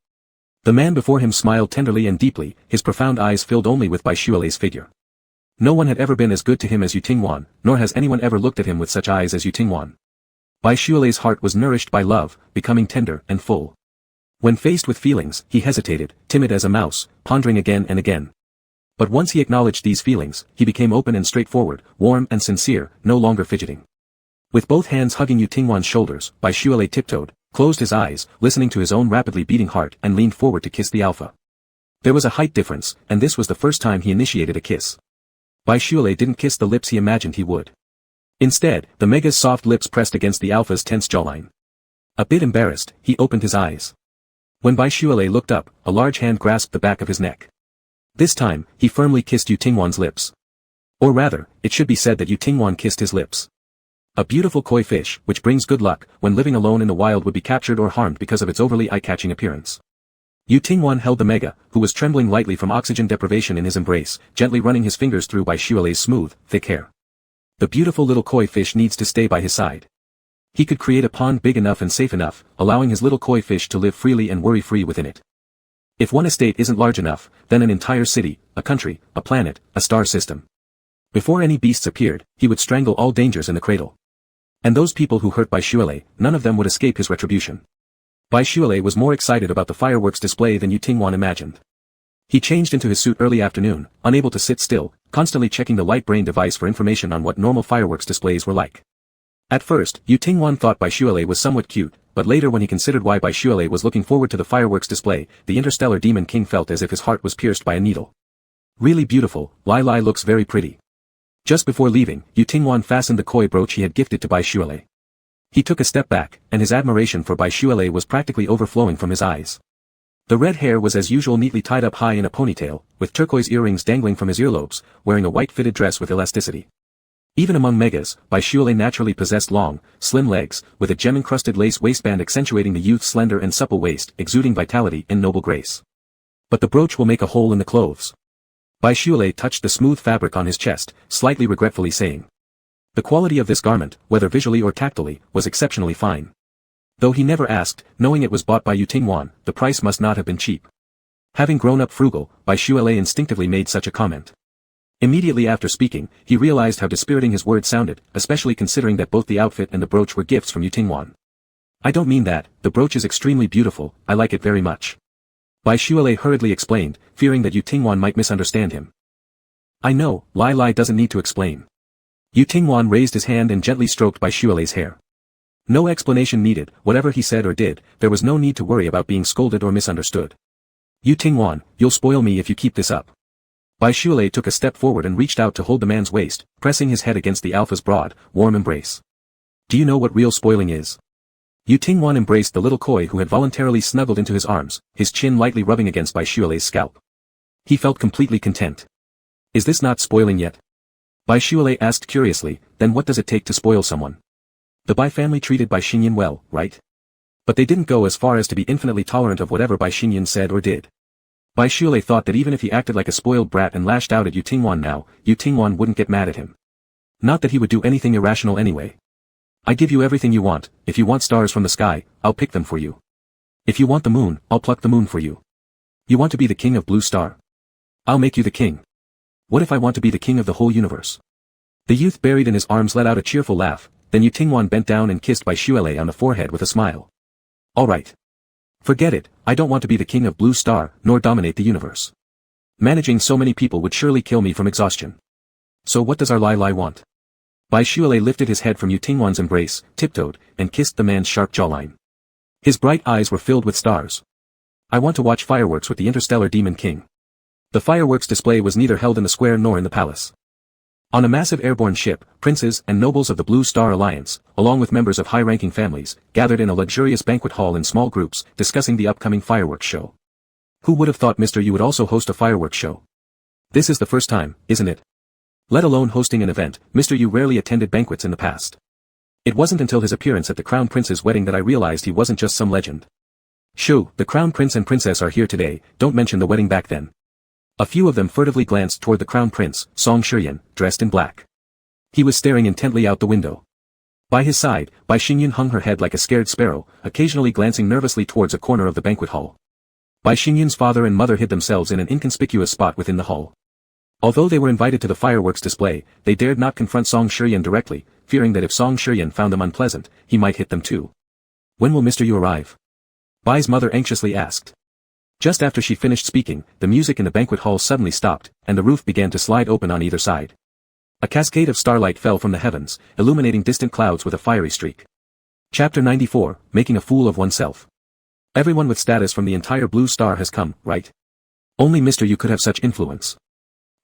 The man before him smiled tenderly and deeply, his profound eyes filled only with Boylove's figure. No one had ever been as good to him as Yutingwan, nor has anyone ever looked at him with such eyes as Yutingwan. Boylove's heart was nourished by love, becoming tender and full. When faced with feelings, he hesitated, timid as a mouse, pondering again and again. But once he acknowledged these feelings, he became open and straightforward, warm and sincere, no longer fidgeting. With both hands hugging Yutingwan's shoulders, Boylove tiptoed, closed his eyes, listening to his own rapidly beating heart and leaned forward to kiss the alpha. There was a height difference, and this was the first time he initiated a kiss. Boylove didn't kiss the lips he imagined he would. Instead, the mega's soft lips pressed against the alpha's tense jawline. A bit embarrassed, he opened his eyes. When Bai Shualei looked up, a large hand grasped the back of his neck. This time, he firmly kissed Yu Tingwan's lips. Or rather, it should be said that Yu Tingwan kissed his lips. A beautiful koi fish, which brings good luck, when living alone in the wild would be captured or harmed because of its overly eye-catching appearance. Yu Tingwan held the mega, who was trembling lightly from oxygen deprivation in his embrace, gently running his fingers through Bai Shualei's smooth, thick hair. The beautiful little koi fish needs to stay by his side. He could create a pond big enough and safe enough, allowing his little koi fish to live freely and worry-free within it. If one estate isn't large enough, then an entire city, a country, a planet, a star system. Before any beasts appeared, he would strangle all dangers in the cradle. And those people who hurt Bai Shualei, none of them would escape his retribution. Bai Shualei was more excited about the fireworks display than Yu Tingwan imagined. He changed into his suit early afternoon, unable to sit still, constantly checking the light brain device for information on what normal fireworks displays were like. At first, Yu Tingwan thought Bai Shualei was somewhat cute, but later when he considered why Bai Shualei was looking forward to the fireworks display, the interstellar demon king felt as if his heart was pierced by a needle. Really beautiful, Lai Lai looks very pretty. Just before leaving, Yu Tingwan fastened the koi brooch he had gifted to Bai Shualei. He took a step back, and his admiration for Bai Shualei was practically overflowing from his eyes. The red hair was as usual neatly tied up high in a ponytail, with turquoise earrings dangling from his earlobes, wearing a white fitted dress with elasticity. Even among megas, Bai Shualei naturally possessed long, slim legs, with a gem-encrusted lace waistband accentuating the youth's slender and supple waist, exuding vitality and noble grace. But the brooch will make a hole in the clothes. Bai Shualei touched the smooth fabric on his chest, slightly regretfully saying. The quality of this garment, whether visually or tactily, was exceptionally fine. Though he never asked, knowing it was bought by Yu Tingwan, the price must not have been cheap. Having grown up frugal, Bai Shualei instinctively made such a comment. Immediately after speaking, he realized how dispiriting his words sounded, especially considering that both the outfit and the brooch were gifts from Yu Tingwan. I don't mean that, the brooch is extremely beautiful, I like it very much. Bai Shualei hurriedly explained, fearing that Yu Tingwan might misunderstand him. I know, Lai Lai doesn't need to explain. Yu Tingwan raised his hand and gently stroked Bai Shualei's hair. No explanation needed, whatever he said or did, there was no need to worry about being scolded or misunderstood. Yu Tingwan, you'll spoil me if you keep this up. Bai Shualei took a step forward and reached out to hold the man's waist, pressing his head against the alpha's broad, warm embrace. Do you know what real spoiling is? Yu Tingwan embraced the little koi who had voluntarily snuggled into his arms, his chin lightly rubbing against Bai Shualei's scalp. He felt completely content. Is this not spoiling yet? Bai Shualei asked curiously, then what does it take to spoil someone? The Bai family treated Bai Xinyan well, right? But they didn't go as far as to be infinitely tolerant of whatever Bai Xinyan said or did. Bai Shualei thought that even if he acted like a spoiled brat and lashed out at Yu Tingwan now, Yu Tingwan wouldn't get mad at him. Not that he would do anything irrational anyway. I give you everything you want, if you want stars from the sky, I'll pick them for you. If you want the moon, I'll pluck the moon for you. You want to be the king of Blue Star? I'll make you the king. What if I want to be the king of the whole universe? The youth buried in his arms let out a cheerful laugh, then Yu Tingwan bent down and kissed Bai Shualei on the forehead with a smile. All right. Forget it, I don't want to be the king of Blue Star, nor dominate the universe. Managing so many people would surely kill me from exhaustion. So what does our Lai Lai want? Bai Shualei lifted his head from Yu Tingwan's embrace, tiptoed, and kissed the man's sharp jawline. His bright eyes were filled with stars. I want to watch fireworks with the interstellar demon king. The fireworks display was neither held in the square nor in the palace. On a massive airborne ship, princes and nobles of the Blue Star Alliance, along with members of high-ranking families, gathered in a luxurious banquet hall in small groups, discussing the upcoming fireworks show. Who would have thought Mr. Yu would also host a fireworks show? This is the first time, isn't it? Let alone hosting an event, Mr. Yu rarely attended banquets in the past. It wasn't until his appearance at the Crown Prince's wedding that I realized he wasn't just some legend. Shoo, the Crown Prince and Princess are here today, don't mention the wedding back then. A few of them furtively glanced toward the Crown Prince, Song Shiyan, dressed in black. He was staring intently out the window. By his side, Bai Xinyan hung her head like a scared sparrow, occasionally glancing nervously towards a corner of the banquet hall. Bai Xinyan's father and mother hid themselves in an inconspicuous spot within the hall. Although they were invited to the fireworks display, they dared not confront Song Shiyan directly, fearing that if Song Shiyan found them unpleasant, he might hit them too. When will Mr. Yu arrive? Bai's mother anxiously asked. Just after she finished speaking, the music in the banquet hall suddenly stopped, and the roof began to slide open on either side. A cascade of starlight fell from the heavens, illuminating distant clouds with a fiery streak. Chapter 94, Making a Fool of Oneself. Everyone with status from the entire Blue Star has come, right? Only Mr. Yu could have such influence.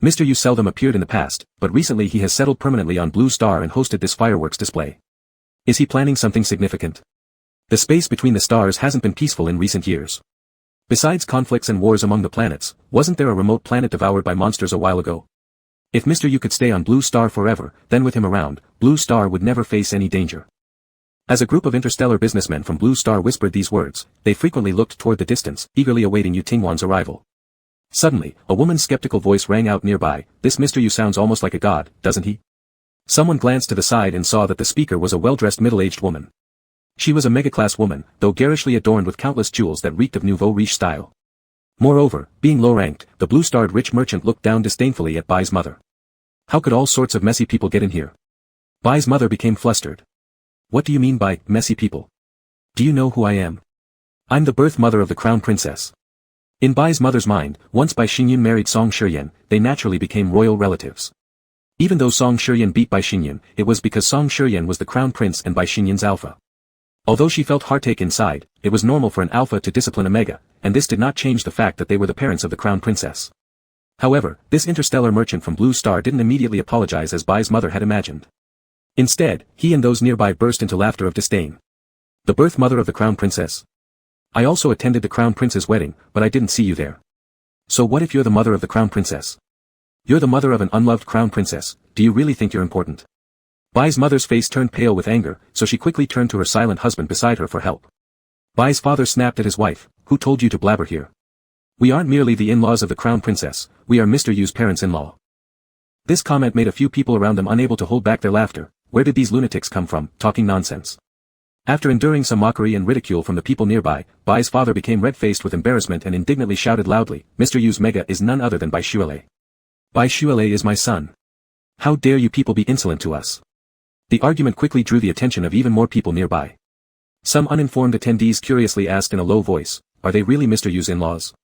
Mr. Yu seldom appeared in the past, but recently he has settled permanently on Blue Star and hosted this fireworks display. Is he planning something significant? The space between the stars hasn't been peaceful in recent years. Besides conflicts and wars among the planets, wasn't there a remote planet devoured by monsters a while ago? If Mr. Yu could stay on Blue Star forever, then with him around, Blue Star would never face any danger. As a group of interstellar businessmen from Blue Star whispered these words, they frequently looked toward the distance, eagerly awaiting Yu Tingwan's arrival. Suddenly, a woman's skeptical voice rang out nearby, "This Mr. Yu sounds almost like a god, doesn't he?" Someone glanced to the side and saw that the speaker was a well-dressed middle-aged woman. She was a mega-class woman, though garishly adorned with countless jewels that reeked of nouveau riche style. Moreover, being low-ranked, the blue-starred rich merchant looked down disdainfully at Bai's mother. How could all sorts of messy people get in here? Bai's mother became flustered. What do you mean by messy people? Do you know who I am? I'm the birth mother of the crown princess. In Bai's mother's mind, once Bai Xingyun married Song Shiyan, they naturally became royal relatives. Even though Song Shiyan beat Bai Xingyun, it was because Song Shiyan was the crown prince and Bai Xingyun's alpha. Although she felt heartache inside, it was normal for an alpha to discipline a mega, and this did not change the fact that they were the parents of the crown princess. However, this interstellar merchant from Blue Star didn't immediately apologize as Bai's mother had imagined. Instead, he and those nearby burst into laughter of disdain. The birth mother of the crown princess? I also attended the crown prince's wedding, but I didn't see you there. So what if you're the mother of the crown princess? You're the mother of an unloved crown princess, do you really think you're important? Bai's mother's face turned pale with anger, so she quickly turned to her silent husband beside her for help. Bai's father snapped at his wife, "Who told you to blabber here? We aren't merely the in-laws of the crown princess, we are Mr. Yu's parents-in-law." This comment made a few people around them unable to hold back their laughter. Where did these lunatics come from, talking nonsense? After enduring some mockery and ridicule from the people nearby, Bai's father became red-faced with embarrassment and indignantly shouted loudly, "Mr. Yu's mega is none other than Bai Xuele. Bai Xuele is my son. How dare you people be insolent to us?" The argument quickly drew the attention of even more people nearby. Some uninformed attendees curiously asked in a low voice, "Are they really Mr. Yu's in-laws?"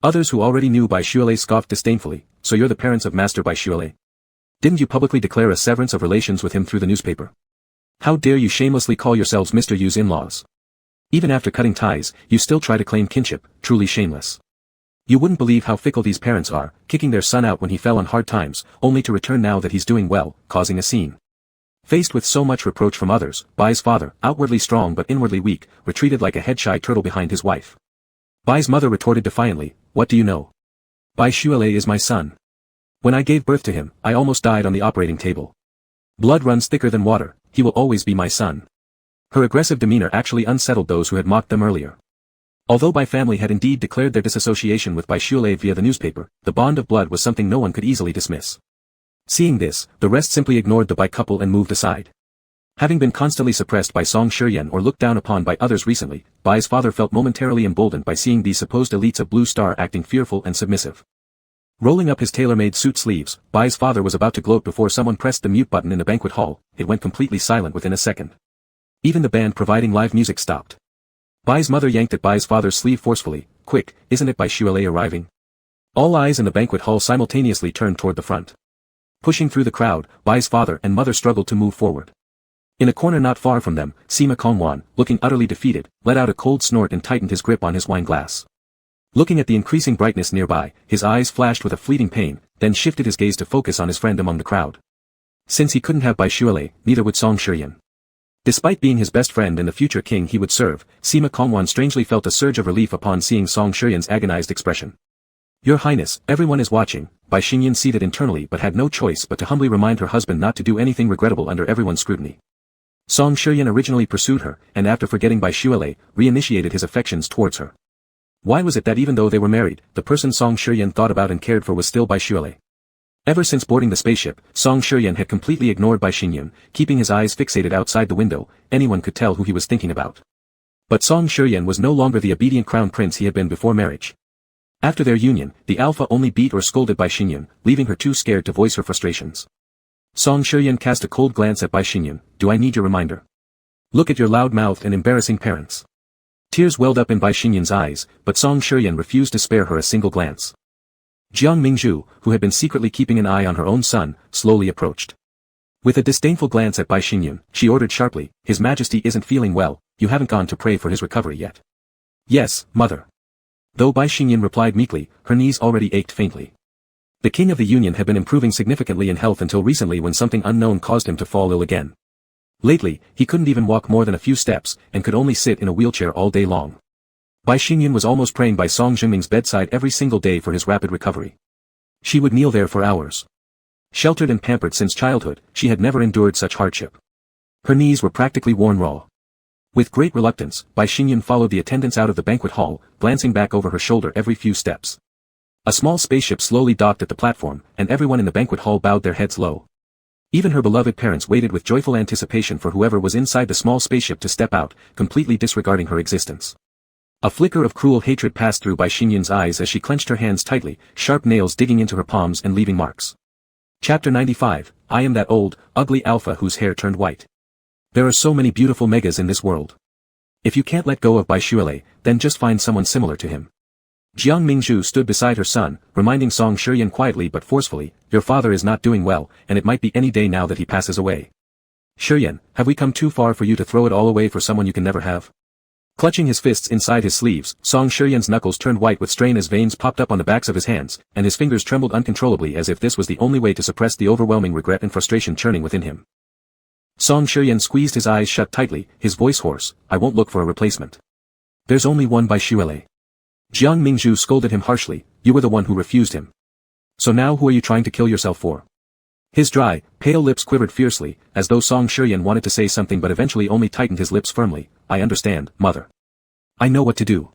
Others who already knew Bai Xuele scoffed disdainfully, "So you're the parents of Master Bai Xuele? Didn't you publicly declare a severance of relations with him through the newspaper? How dare you shamelessly call yourselves Mr. Yu's in-laws? Even after cutting ties, you still try to claim kinship, truly shameless. You wouldn't believe how fickle these parents are, kicking their son out when he fell on hard times, only to return now that he's doing well, causing a scene." Faced with so much reproach from others, Bai's father, outwardly strong but inwardly weak, retreated like a head-shy turtle behind his wife. Bai's mother retorted defiantly, "What do you know? Bai Xuele is my son. When I gave birth to him, I almost died on the operating table. Blood runs thicker than water, he will always be my son." Her aggressive demeanor actually unsettled those who had mocked them earlier. Although Bai family had indeed declared their disassociation with Bai Xuele via the newspaper, the bond of blood was something no one could easily dismiss. Seeing this, the rest simply ignored the Bai couple and moved aside. Having been constantly suppressed by Song Shiyan or looked down upon by others recently, Bai's father felt momentarily emboldened by seeing these supposed elites of Blue Star acting fearful and submissive. Rolling up his tailor-made suit sleeves, Bai's father was about to gloat before someone pressed the mute button in the banquet hall. It went completely silent within a second. Even the band providing live music stopped. Bai's mother yanked at Bai's father's sleeve forcefully. "Quick, isn't it Bai Xuele arriving?" All eyes in the banquet hall simultaneously turned toward the front. Pushing through the crowd, Bai's father and mother struggled to move forward. In a corner not far from them, Sima Kongwan, looking utterly defeated, let out a cold snort and tightened his grip on his wine glass. Looking at the increasing brightness nearby, his eyes flashed with a fleeting pain, then shifted his gaze to focus on his friend among the crowd. Since he couldn't have Bai Xuele, neither would Song Shiyan. Despite being his best friend and the future king he would serve, Sima Kongwan strangely felt a surge of relief upon seeing Song Shiyan's agonized expression. "Your Highness, everyone is watching," Bai Xingyun seated internally but had no choice but to humbly remind her husband not to do anything regrettable under everyone's scrutiny. Song Shiyan originally pursued her, and after forgetting Bai Xuele, reinitiated his affections towards her. Why was it that even though they were married, the person Song Shiyan thought about and cared for was still Bai Xuele? Ever since boarding the spaceship, Song Shiyan had completely ignored Bai Xingyun, keeping his eyes fixated outside the window. Anyone could tell who he was thinking about. But Song Shiyan was no longer the obedient crown prince he had been before marriage. After their union, the alpha only beat or scolded Bai Xingyun, leaving her too scared to voice her frustrations. Song Shiyan cast a cold glance at Bai Xingyun. "Do I need your reminder? Look at your loud-mouthed and embarrassing parents." Tears welled up in Bai Xingyun's eyes, but Song Shiyan refused to spare her a single glance. Jiang Mingzhu, who had been secretly keeping an eye on her own son, slowly approached. With a disdainful glance at Bai Xingyun, she ordered sharply, "His Majesty isn't feeling well, you haven't gone to pray for his recovery yet." "Yes, mother." Though Bai Xingyun replied meekly, her knees already ached faintly. The king of the Union had been improving significantly in health until recently when something unknown caused him to fall ill again. Lately, he couldn't even walk more than a few steps, and could only sit in a wheelchair all day long. Bai Xingyun was almost praying by Song Jingming's bedside every single day for his rapid recovery. She would kneel there for hours. Sheltered and pampered since childhood, she had never endured such hardship. Her knees were practically worn raw. With great reluctance, Bai Xingyun followed the attendants out of the banquet hall, glancing back over her shoulder every few steps. A small spaceship slowly docked at the platform, and everyone in the banquet hall bowed their heads low. Even her beloved parents waited with joyful anticipation for whoever was inside the small spaceship to step out, completely disregarding her existence. A flicker of cruel hatred passed through Bai Xingyun's eyes as she clenched her hands tightly, sharp nails digging into her palms and leaving marks. Chapter 95, I am that old, ugly alpha whose hair turned white. There are so many beautiful megas in this world. If you can't let go of Bai Xuelei, then just find someone similar to him. Jiang Mingzhu stood beside her son, reminding Song Shiyan quietly but forcefully, your father is not doing well, and it might be any day now that he passes away. Shiyan, have we come too far for you to throw it all away for someone you can never have? Clutching his fists inside his sleeves, Song Shiyan's knuckles turned white with strain as veins popped up on the backs of his hands, and his fingers trembled uncontrollably as if this was the only way to suppress the overwhelming regret and frustration churning within him. Song Shiyan squeezed his eyes shut tightly, his voice hoarse, I won't look for a replacement. There's only one Bai Xuelei. Jiang Mingzhu scolded him harshly, you were the one who refused him. So now who are you trying to kill yourself for? His dry, pale lips quivered fiercely, as though Song Shiyan wanted to say something but eventually only tightened his lips firmly, I understand, mother. I know what to do.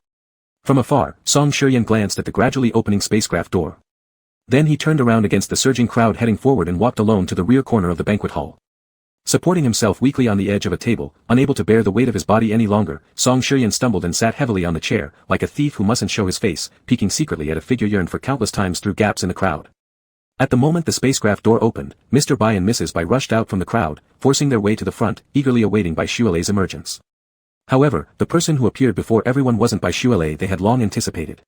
From afar, Song Shiyan glanced at the gradually opening spacecraft door. Then he turned around against the surging crowd heading forward and walked alone to the rear corner of the banquet hall. Supporting himself weakly on the edge of a table, unable to bear the weight of his body any longer, Song Shiyan stumbled and sat heavily on the chair, like a thief who mustn't show his face, peeking secretly at a figure yearned for countless times through gaps in the crowd. At the moment the spacecraft door opened, Mr. Bai and Mrs. Bai rushed out from the crowd, forcing their way to the front, eagerly awaiting Bai Xuelei's emergence. However, the person who appeared before everyone wasn't Bai Xuelei they had long anticipated.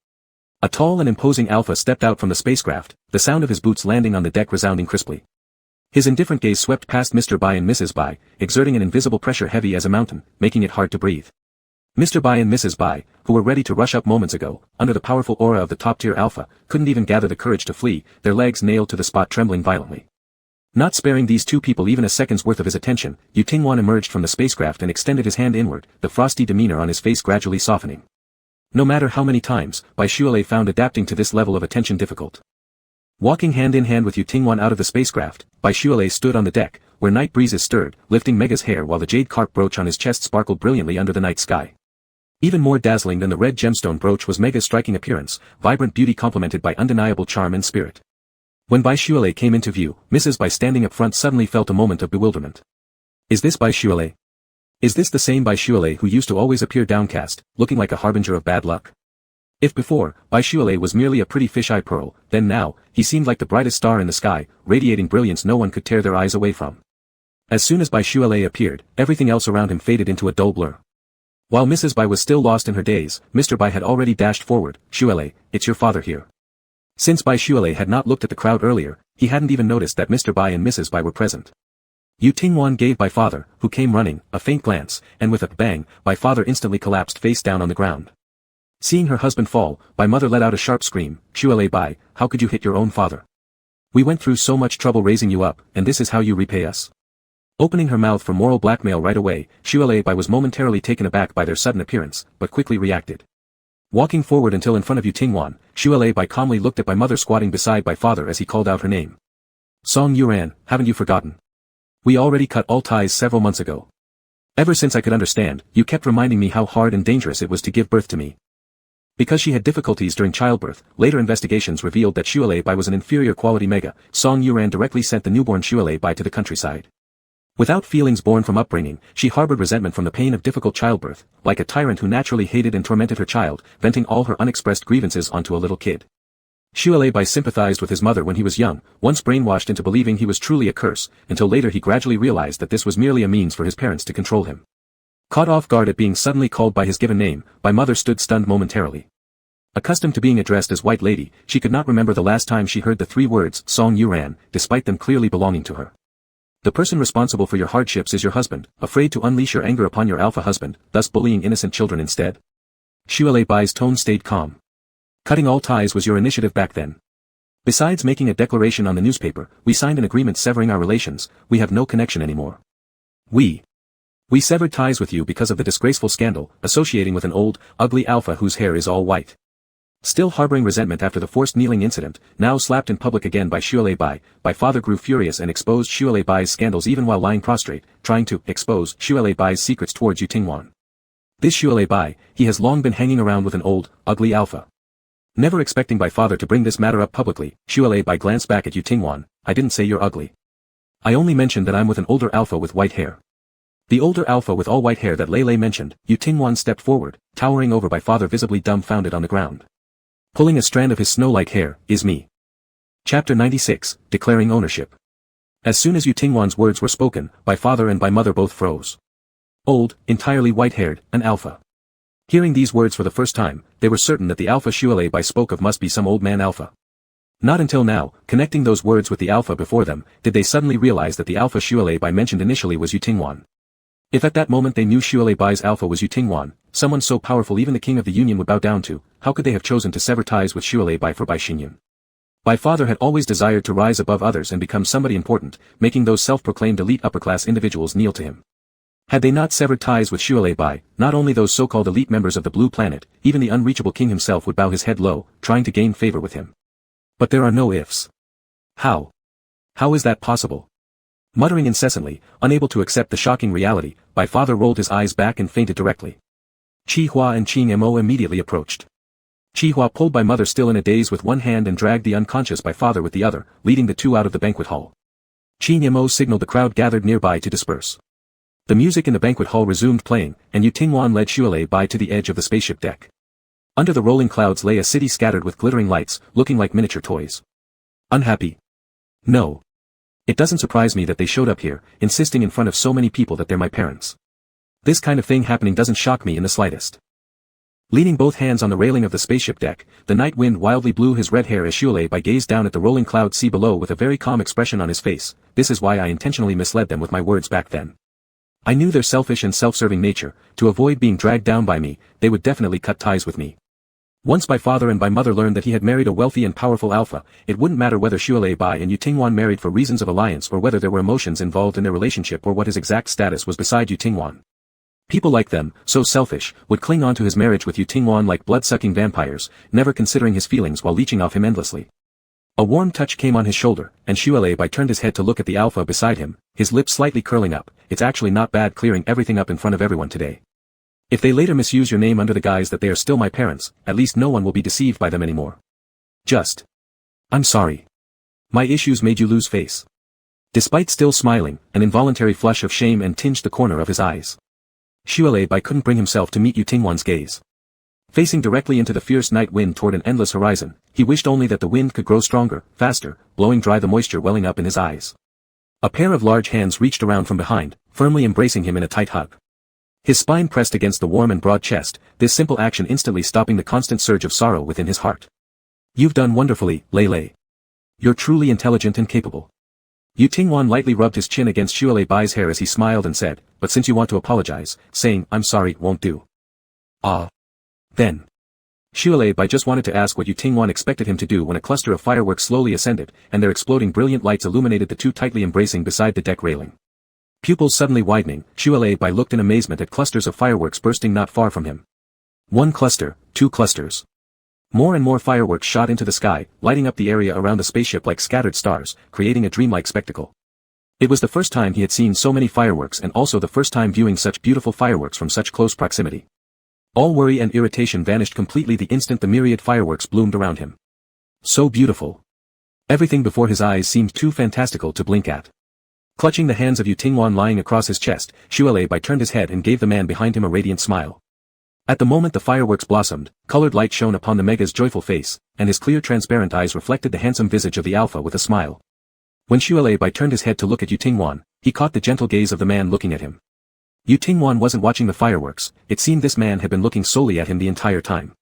A tall and imposing alpha stepped out from the spacecraft, the sound of his boots landing on the deck resounding crisply. His indifferent gaze swept past Mr. Bai and Mrs. Bai, exerting an invisible pressure heavy as a mountain, making it hard to breathe. Mr. Bai and Mrs. Bai, who were ready to rush up moments ago, under the powerful aura of the top-tier alpha, couldn't even gather the courage to flee, their legs nailed to the spot trembling violently. Not sparing these two people even a second's worth of his attention, Yu Tingwan emerged from the spacecraft and extended his hand inward, the frosty demeanor on his face gradually softening. No matter how many times, Bai Xuelei found adapting to this level of attention difficult. Walking hand in hand with Yu Tingwan out of the spacecraft, Bai Xuelei stood on the deck, where night breezes stirred, lifting Mega's hair while the jade carp brooch on his chest sparkled brilliantly under the night sky. Even more dazzling than the red gemstone brooch was Mega's striking appearance, vibrant beauty complemented by undeniable charm and spirit. When Bai Xuelei came into view, Mrs. Bai standing up front suddenly felt a moment of bewilderment. Is this Bai Xuelei? Is this the same Bai Xuelei who used to always appear downcast, looking like a harbinger of bad luck? If before, Bai Xuelei was merely a pretty fish-eye pearl, then now, he seemed like the brightest star in the sky, radiating brilliance no one could tear their eyes away from. As soon as Bai Xuelei appeared, everything else around him faded into a dull blur. While Mrs. Bai was still lost in her daze, Mr. Bai had already dashed forward, Xuelei, it's your father here. Since Bai Xuelei had not looked at the crowd earlier, he hadn't even noticed that Mr. Bai and Mrs. Bai were present. Yu Tingwan gave Bai father, who came running, a faint glance, and with a bang, Bai father instantly collapsed face down on the ground. Seeing her husband fall, Bai mother let out a sharp scream, Xuelei Bai, how could you hit your own father? We went through so much trouble raising you up, and this is how you repay us. Opening her mouth for moral blackmail right away, Xuelei Bai was momentarily taken aback by their sudden appearance, but quickly reacted. Walking forward until in front of Yu Tingwan, Xuelei Bai calmly looked at Bai mother squatting beside Bai father as he called out her name. Song Yuran, haven't you forgotten? We already cut all ties several months ago. Ever since I could understand, you kept reminding me how hard and dangerous it was to give birth to me. Because she had difficulties during childbirth, later investigations revealed that Xuelei Bai was an inferior quality mega. Song Yuran directly sent the newborn Xuelei Bai to the countryside. Without feelings born from upbringing, she harbored resentment from the pain of difficult childbirth, like a tyrant who naturally hated and tormented her child, venting all her unexpressed grievances onto a little kid. Xuelei Bai sympathized with his mother when he was young, once brainwashed into believing he was truly a curse, until later he gradually realized that this was merely a means for his parents to control him. Caught off guard at being suddenly called by his given name, Bai mother stood stunned momentarily. Accustomed to being addressed as White Lady, she could not remember the last time she heard the three words, Song Yuran, despite them clearly belonging to her. The person responsible for your hardships is your husband, afraid to unleash your anger upon your alpha husband, thus bullying innocent children instead? Xuelei Bai's tone stayed calm. Cutting all ties was your initiative back then. Besides making a declaration on the newspaper, we signed an agreement severing our relations. We have no connection anymore. We severed ties with you because of the disgraceful scandal, associating with an old, ugly alpha whose hair is all white. Still harboring resentment after the forced kneeling incident, now slapped in public again by Shualei Bai, my father grew furious and exposed Shualei Bai's scandals even while lying prostrate, trying to expose Shualei Bai's secrets towards Yu Tingwan. This Shualei Bai, he has long been hanging around with an old, ugly alpha. Never expecting my father to bring this matter up publicly, Shualei Bai glanced back at Yu Tingwan. I didn't say you're ugly. I only mentioned that I'm with an older alpha with white hair. The older alpha with all white hair that Lei mentioned. Yu Tingwan stepped forward, towering over my father visibly dumbfounded on the ground. Pulling a strand of his snow-like hair, is me. Chapter 96, Declaring Ownership. As soon as Yu Tingwan's words were spoken, my father and my mother both froze. Old, entirely white-haired, an alpha. Hearing these words for the first time, they were certain that the alpha Shualei Bai spoke of must be some old man alpha. Not until now, connecting those words with the alpha before them, did they suddenly realize that the alpha Shualei Bai mentioned initially was Yu Tingwan. If at that moment they knew Shualei Bai's alpha was Yu Tingwan, someone so powerful even the king of the Union would bow down to, how could they have chosen to sever ties with Shualei Bai for Bai Xinyan? My father had always desired to rise above others and become somebody important, making those self-proclaimed elite upper-class individuals kneel to him. Had they not severed ties with Shualei Bai, not only those so-called elite members of the Blue Planet, even the unreachable king himself would bow his head low, trying to gain favor with him. But there are no ifs. How? How is that possible? Muttering incessantly, unable to accept the shocking reality, my father rolled his eyes back and fainted directly. Chi Hua and Qing Mo immediately approached. Chi Hua pulled my mother still in a daze with one hand and dragged the unconscious my father with the other, leading the two out of the banquet hall. Qing Mo signaled the crowd gathered nearby to disperse. The music in the banquet hall resumed playing, and Yu Tingwan led Shualei Bai to the edge of the spaceship deck. Under the rolling clouds lay a city scattered with glittering lights, looking like miniature toys. Unhappy? No. It doesn't surprise me that they showed up here, insisting in front of so many people that they're my parents. This kind of thing happening doesn't shock me in the slightest. Leaning both hands on the railing of the spaceship deck, the night wind wildly blew his red hair as Shualei Bai gazed down at the rolling cloud sea below with a very calm expression on his face. This is why I intentionally misled them with my words back then. I knew their selfish and self-serving nature. To avoid being dragged down by me, they would definitely cut ties with me. Once my father and my mother learned that he had married a wealthy and powerful alpha, it wouldn't matter whether Shualei Bai and Yu Tingwan married for reasons of alliance or whether there were emotions involved in their relationship or what his exact status was beside Yu Tingwan. People like them, so selfish, would cling on to his marriage with Yu Tingwan like blood-sucking vampires, never considering his feelings while leeching off him endlessly. A warm touch came on his shoulder, and Shualei Bai turned his head to look at the alpha beside him, his lips slightly curling up. It's actually not bad clearing everything up in front of everyone today. If they later misuse your name under the guise that they are still my parents, at least no one will be deceived by them anymore. I'm sorry. My issues made you lose face. Despite still smiling, an involuntary flush of shame and tinged the corner of his eyes. Shualei Bai couldn't bring himself to meet Yu Tingwan's gaze. Facing directly into the fierce night wind toward an endless horizon, he wished only that the wind could grow stronger, faster, blowing dry the moisture welling up in his eyes. A pair of large hands reached around from behind, firmly embracing him in a tight hug. His spine pressed against the warm and broad chest, this simple action instantly stopping the constant surge of sorrow within his heart. You've done wonderfully, Lei. You're truly intelligent and capable. Yu Tingwan lightly rubbed his chin against Shualei Bai's hair as he smiled and said, but since you want to apologize, saying, I'm sorry, won't do. Then. Shualei Bai just wanted to ask what Yu Tingwan expected him to do when a cluster of fireworks slowly ascended, and their exploding brilliant lights illuminated the two tightly embracing beside the deck railing. Pupils suddenly widening, Shualei Bai looked in amazement at clusters of fireworks bursting not far from him. One cluster, two clusters. More and more fireworks shot into the sky, lighting up the area around the spaceship like scattered stars, creating a dreamlike spectacle. It was the first time he had seen so many fireworks and also the first time viewing such beautiful fireworks from such close proximity. All worry and irritation vanished completely the instant the myriad fireworks bloomed around him. So beautiful. Everything before his eyes seemed too fantastical to blink at. Clutching the hands of Yu Tingwan lying across his chest, Shualei Bai turned his head and gave the man behind him a radiant smile. At the moment the fireworks blossomed, colored light shone upon the Mega's joyful face, and his clear transparent eyes reflected the handsome visage of the Alpha with a smile. When Shualei Bai turned his head to look at Yu Tingwan, he caught the gentle gaze of the man looking at him. Yu Tingwan wasn't watching the fireworks, it seemed this man had been looking solely at him the entire time.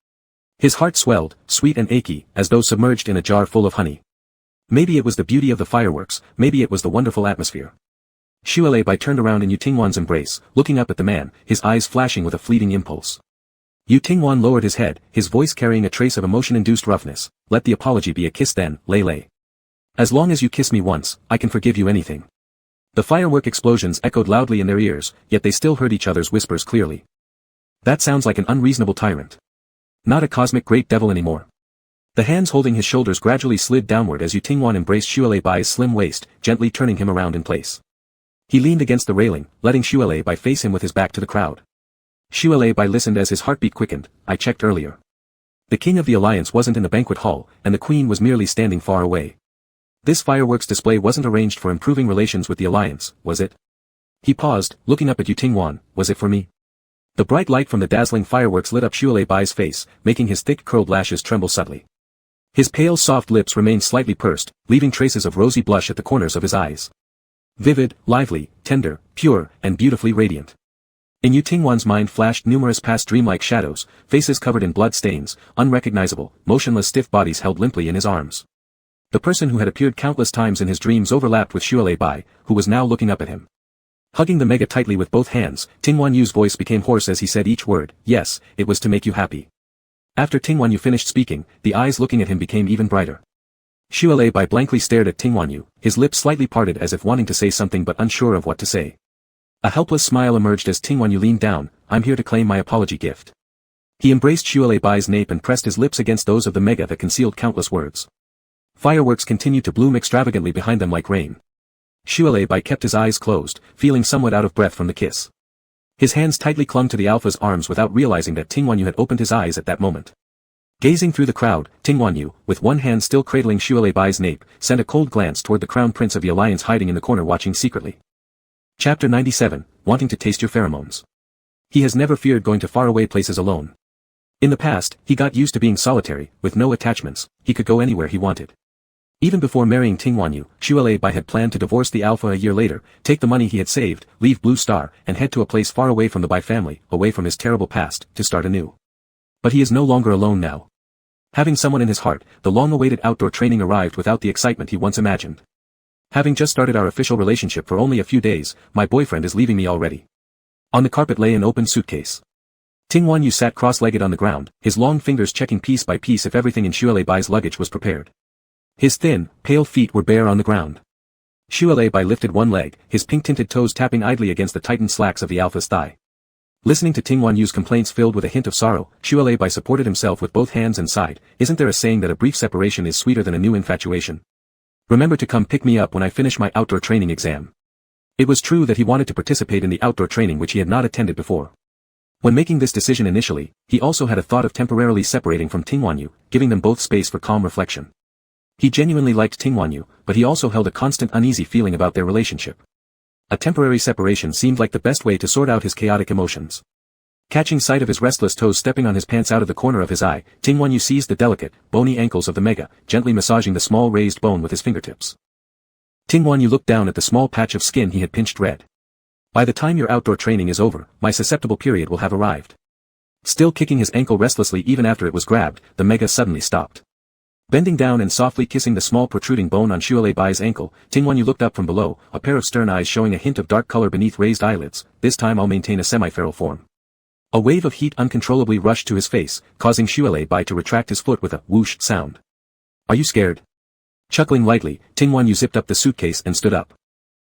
His heart swelled, sweet and achy, as though submerged in a jar full of honey. Maybe it was the beauty of the fireworks, maybe it was the wonderful atmosphere. Shualei Bai turned around in Yu Tingwan's embrace, looking up at the man, his eyes flashing with a fleeting impulse. Yu Tingwan lowered his head, his voice carrying a trace of emotion-induced roughness. Let the apology be a kiss then, Lei. As long as you kiss me once, I can forgive you anything. The firework explosions echoed loudly in their ears, yet they still heard each other's whispers clearly. That sounds like an unreasonable tyrant. Not a cosmic great devil anymore. The hands holding his shoulders gradually slid downward as Yu Tingwan embraced Xue Bai's slim waist, gently turning him around in place. He leaned against the railing, letting Xue Bai face him with his back to the crowd. Xue Bai listened as his heartbeat quickened. I checked earlier. The king of the alliance wasn't in the banquet hall, and the queen was merely standing far away. This fireworks display wasn't arranged for improving relations with the alliance, was it? He paused, looking up at Yu Tingwan. Was it for me? The bright light from the dazzling fireworks lit up Xue Bai's face, making his thick curled lashes tremble subtly. His pale soft lips remained slightly pursed, leaving traces of rosy blush at the corners of his eyes. Vivid, lively, tender, pure, and beautifully radiant. In Yu Tingwan's mind flashed numerous past dreamlike shadows, faces covered in blood stains, unrecognizable, motionless stiff bodies held limply in his arms. The person who had appeared countless times in his dreams overlapped with Xue Bai, who was now looking up at him. Hugging the mega tightly with both hands, Tingwan Yu's voice became hoarse as he said each word. Yes, it was to make you happy. After Tingwan Yu finished speaking, the eyes looking at him became even brighter. Xue Bai blankly stared at Tingwan Yu, his lips slightly parted as if wanting to say something but unsure of what to say. A helpless smile emerged as Tingwan Yu leaned down. I'm here to claim my apology gift. He embraced Xue Bai's nape and pressed his lips against those of the mega that concealed countless words. Fireworks continued to bloom extravagantly behind them like rain. Xue Bai kept his eyes closed, feeling somewhat out of breath from the kiss. His hands tightly clung to the alpha's arms without realizing that Tingwan Yu had opened his eyes at that moment. Gazing through the crowd, Tingwan Yu, with one hand still cradling Xue Bai's nape, sent a cold glance toward the crown prince of the alliance hiding in the corner watching secretly. Chapter 97, Wanting to taste your pheromones. He has never feared going to faraway places alone. In the past, he got used to being solitary, with no attachments. He could go anywhere he wanted. Even before marrying Tingwan Yu, Xue Bai had planned to divorce the alpha a year later, take the money he had saved, leave Blue Star, and head to a place far away from the Bai family, away from his terrible past, to start anew. But he is no longer alone now. Having someone in his heart, the long-awaited outdoor training arrived without the excitement he once imagined. Having just started our official relationship for only a few days, my boyfriend is leaving me already. On the carpet lay an open suitcase. Tingwan Yu sat cross-legged on the ground, his long fingers checking piece by piece if everything in Xue Bai's luggage was prepared. His thin, pale feet were bare on the ground. Xue Bai lifted one leg, his pink-tinted toes tapping idly against the tightened slacks of the alpha's thigh. Listening to Tingwan Yu's complaints filled with a hint of sorrow, Xue Bai supported himself with both hands and sighed. Isn't there a saying that a brief separation is sweeter than a new infatuation? Remember to come pick me up when I finish my outdoor training exam. It was true that he wanted to participate in the outdoor training which he had not attended before. When making this decision initially, he also had a thought of temporarily separating from Tingwan Yu, giving them both space for calm reflection. He genuinely liked Tingwan Yu, but he also held a constant uneasy feeling about their relationship. A temporary separation seemed like the best way to sort out his chaotic emotions. Catching sight of his restless toes stepping on his pants out of the corner of his eye, Tingwan Yu seized the delicate, bony ankles of the mega, gently massaging the small raised bone with his fingertips. Tingwan Yu looked down at the small patch of skin he had pinched red. By the time your outdoor training is over, my susceptible period will have arrived. Still kicking his ankle restlessly even after it was grabbed, the mega suddenly stopped. Bending down and softly kissing the small protruding bone on Xue Bai's ankle, Tingwan Yu looked up from below, a pair of stern eyes showing a hint of dark color beneath raised eyelids. This time I'll maintain a semi-feral form. A wave of heat uncontrollably rushed to his face, causing Xue Bai to retract his foot with a whoosh sound. Are you scared? Chuckling lightly, Tingwan Yu zipped up the suitcase and stood up.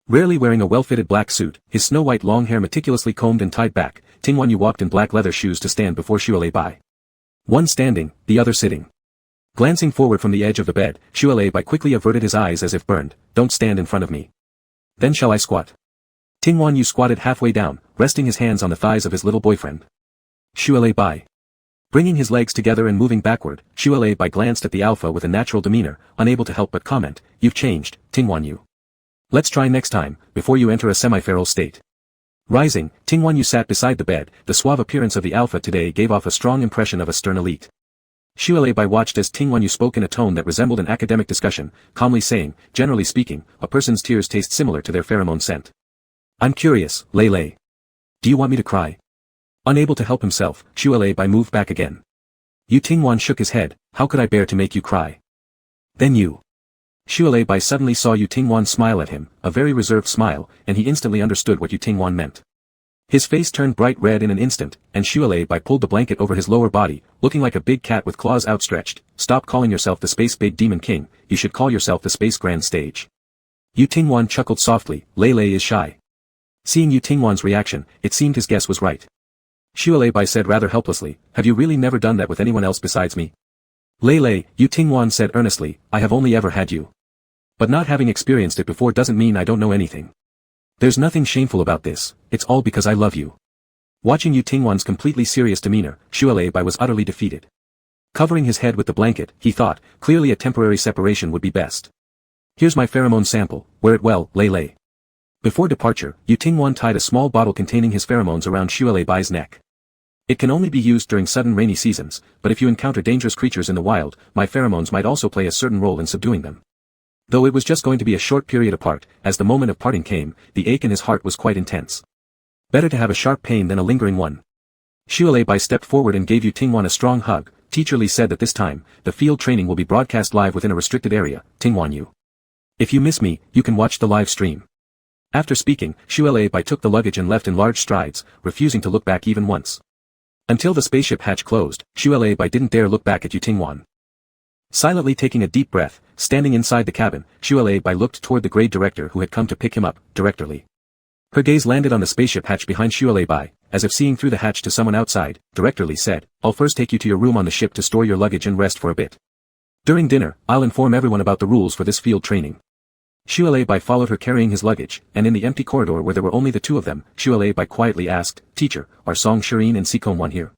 Rarely wearing a well-fitted black suit, his snow-white long hair meticulously combed and tied back, Tingwan Yu walked in black leather shoes to stand before Xue Bai. One standing, the other sitting. Glancing forward from the edge of the bed, Xue Bai quickly averted his eyes as if burned. Don't stand in front of me. Then shall I squat? Tingwan Yu squatted halfway down, resting his hands on the thighs of his little boyfriend. Xue Bai. Bringing his legs together and moving backward, Xue Bai glanced at the alpha with a natural demeanor, unable to help but comment, You've changed, Tingwan Yu. Let's try next time, before you enter a semi-feral state. Rising, Tingwan Yu sat beside the bed. The suave appearance of the alpha today gave off a strong impression of a stern elite. Xue Bai watched as Tingwan Yu spoke in a tone that resembled an academic discussion, calmly saying, generally speaking, a person's tears taste similar to their pheromone scent. I'm curious, Lei. Do you want me to cry? Unable to help himself, Xue Bai moved back again. Yu Tingwan shook his head. How could I bear to make you cry? Then you. Xue Bai suddenly saw Yu Tingwan smile at him, a very reserved smile, and he instantly understood what Yu Tingwan meant. His face turned bright red in an instant, and Bai pulled the blanket over his lower body, looking like a big cat with claws outstretched. Stop calling yourself the Space Big Demon King, you should call yourself the Space Grand Stage. Yu Tingwan chuckled softly, Lei is shy. Seeing Yu Tingwan's reaction, it seemed his guess was right. Bai said rather helplessly, have you really never done that with anyone else besides me? Lei, Yu Tingwan said earnestly, I have only ever had you. But not having experienced it before doesn't mean I don't know anything. There's nothing shameful about this, it's all because I love you. Watching Yu Tingwan's completely serious demeanor, Bai was utterly defeated. Covering his head with the blanket, he thought, clearly a temporary separation would be best. Here's my pheromone sample, wear it well, Lei. Before departure, Yu Tingwan tied a small bottle containing his pheromones around Bai's neck. It can only be used during sudden rainy seasons, but if you encounter dangerous creatures in the wild, my pheromones might also play a certain role in subduing them. Though it was just going to be a short period apart, as the moment of parting came, the ache in his heart was quite intense. Better to have a sharp pain than a lingering one. Bai stepped forward and gave Yu Tingwan a strong hug. Teacher Li said that this time, the field training will be broadcast live within a restricted area. Tingwan Yu. If you miss me, you can watch the live stream. After speaking, Bai took the luggage and left in large strides, refusing to look back even once. Until the spaceship hatch closed, Bai didn't dare look back at Yu Tingwan. Silently taking a deep breath, standing inside the cabin, Bai looked toward the grade director who had come to pick him up, Director Li. Her gaze landed on the spaceship hatch behind Bai, as if seeing through the hatch to someone outside. Director Li said, I'll first take you to your room on the ship to store your luggage and rest for a bit. During dinner, I'll inform everyone about the rules for this field training. Bai followed her carrying his luggage, and in the empty corridor where there were only the two of them, Bai quietly asked, Teacher, are Song Shireen and Seacombe here?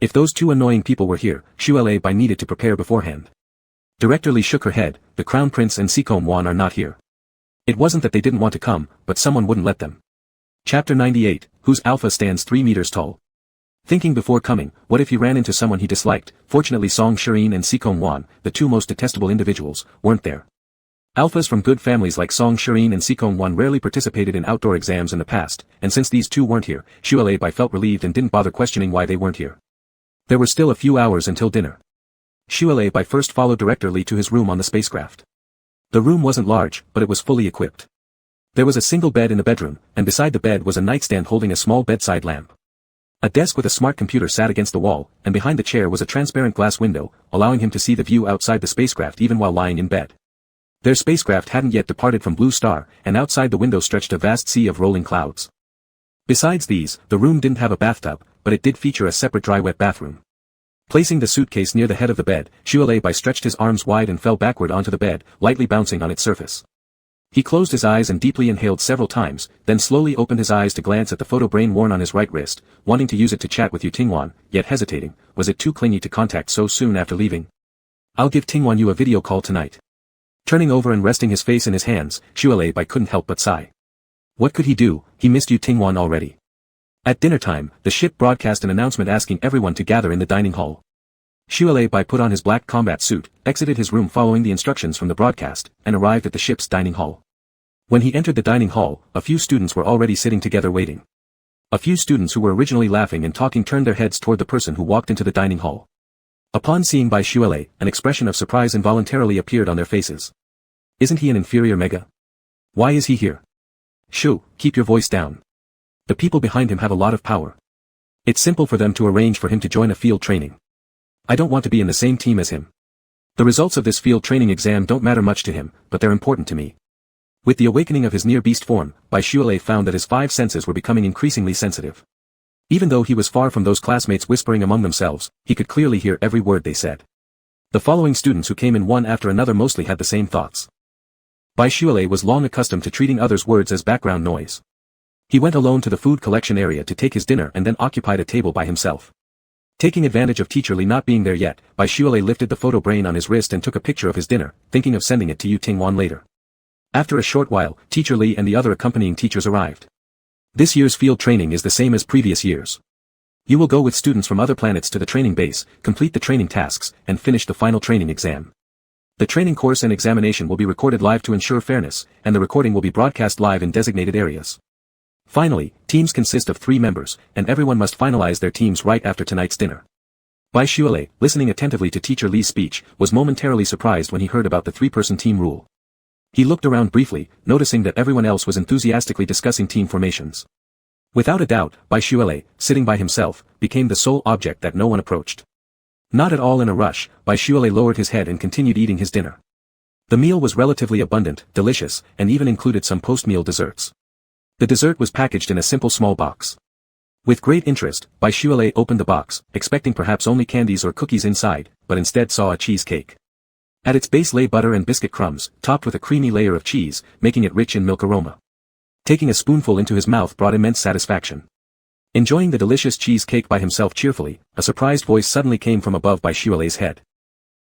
If those two annoying people were here, Bai needed to prepare beforehand. Director Li shook her head, the Crown Prince and Seacombe are not here. It wasn't that they didn't want to come, but someone wouldn't let them. Chapter 98, whose alpha stands 3 meters tall. Thinking before coming, what if he ran into someone he disliked? Fortunately Song Shireen and Seacombe, the two most detestable individuals, weren't there. Alphas from good families like Song Shireen and Seacombe rarely participated in outdoor exams in the past, and since these two weren't here, Bai felt relieved and didn't bother questioning why they weren't here. There were still a few hours until dinner. Bai first followed Director Li to his room on the spacecraft. The room wasn't large, but it was fully equipped. There was a single bed in the bedroom, and beside the bed was a nightstand holding a small bedside lamp. A desk with a smart computer sat against the wall, and behind the chair was a transparent glass window, allowing him to see the view outside the spacecraft even while lying in bed. Their spacecraft hadn't yet departed from Blue Star, and outside the window stretched a vast sea of rolling clouds. Besides these, the room didn't have a bathtub, but it did feature a separate dry-wet bathroom. Placing the suitcase near the head of the bed, Bai stretched his arms wide and fell backward onto the bed, lightly bouncing on its surface. He closed his eyes and deeply inhaled several times, then slowly opened his eyes to glance at the photo brain worn on his right wrist, wanting to use it to chat with Yu Tingwan, yet hesitating. Was it too clingy to contact so soon after leaving? I'll give Tingwan Yu a video call tonight. Turning over and resting his face in his hands, Bai couldn't help but sigh. What could he do? He missed Yu Tingwan already. At dinner time, the ship broadcast an announcement asking everyone to gather in the dining hall. Bai put on his black combat suit, exited his room following the instructions from the broadcast, and arrived at the ship's dining hall. When he entered the dining hall, a few students were already sitting together waiting. A few students who were originally laughing and talking turned their heads toward the person who walked into the dining hall. Upon seeing Bai, an expression of surprise involuntarily appeared on their faces. Isn't he an inferior mega? Why is he here? Shoo, keep your voice down. The people behind him have a lot of power. It's simple for them to arrange for him to join a field training. I don't want to be in the same team as him. The results of this field training exam don't matter much to him, but they're important to me. With the awakening of his near-beast form, Bai found that his 5 senses were becoming increasingly sensitive. Even though he was far from those classmates whispering among themselves, he could clearly hear every word they said. The following students who came in one after another mostly had the same thoughts. Bai was long accustomed to treating others' words as background noise. He went alone to the food collection area to take his dinner and then occupied a table by himself. Taking advantage of Teacher Li not being there yet, Bai lifted the photo brain on his wrist and took a picture of his dinner, thinking of sending it to Yu Tingwan later. After a short while, Teacher Li and the other accompanying teachers arrived. This year's field training is the same as previous years. You will go with students from other planets to the training base, complete the training tasks, and finish the final training exam. The training course and examination will be recorded live to ensure fairness, and the recording will be broadcast live in designated areas. Finally, teams consist of 3 members, and everyone must finalize their teams right after tonight's dinner. Bai, listening attentively to Teacher Li's speech, was momentarily surprised when he heard about the 3-person team rule. He looked around briefly, noticing that everyone else was enthusiastically discussing team formations. Without a doubt, Baishuele, sitting by himself, became the sole object that no one approached. Not at all in a rush, Baishuele lowered his head and continued eating his dinner. The meal was relatively abundant, delicious, and even included some post-meal desserts. The dessert was packaged in a simple small box. With great interest, Baishuele opened the box, expecting perhaps only candies or cookies inside, but instead saw a cheesecake. At its base lay butter and biscuit crumbs, topped with a creamy layer of cheese, making it rich in milk aroma. Taking a spoonful into his mouth brought immense satisfaction. Enjoying the delicious cheesecake by himself cheerfully, a surprised voice suddenly came from above Baishuele's head.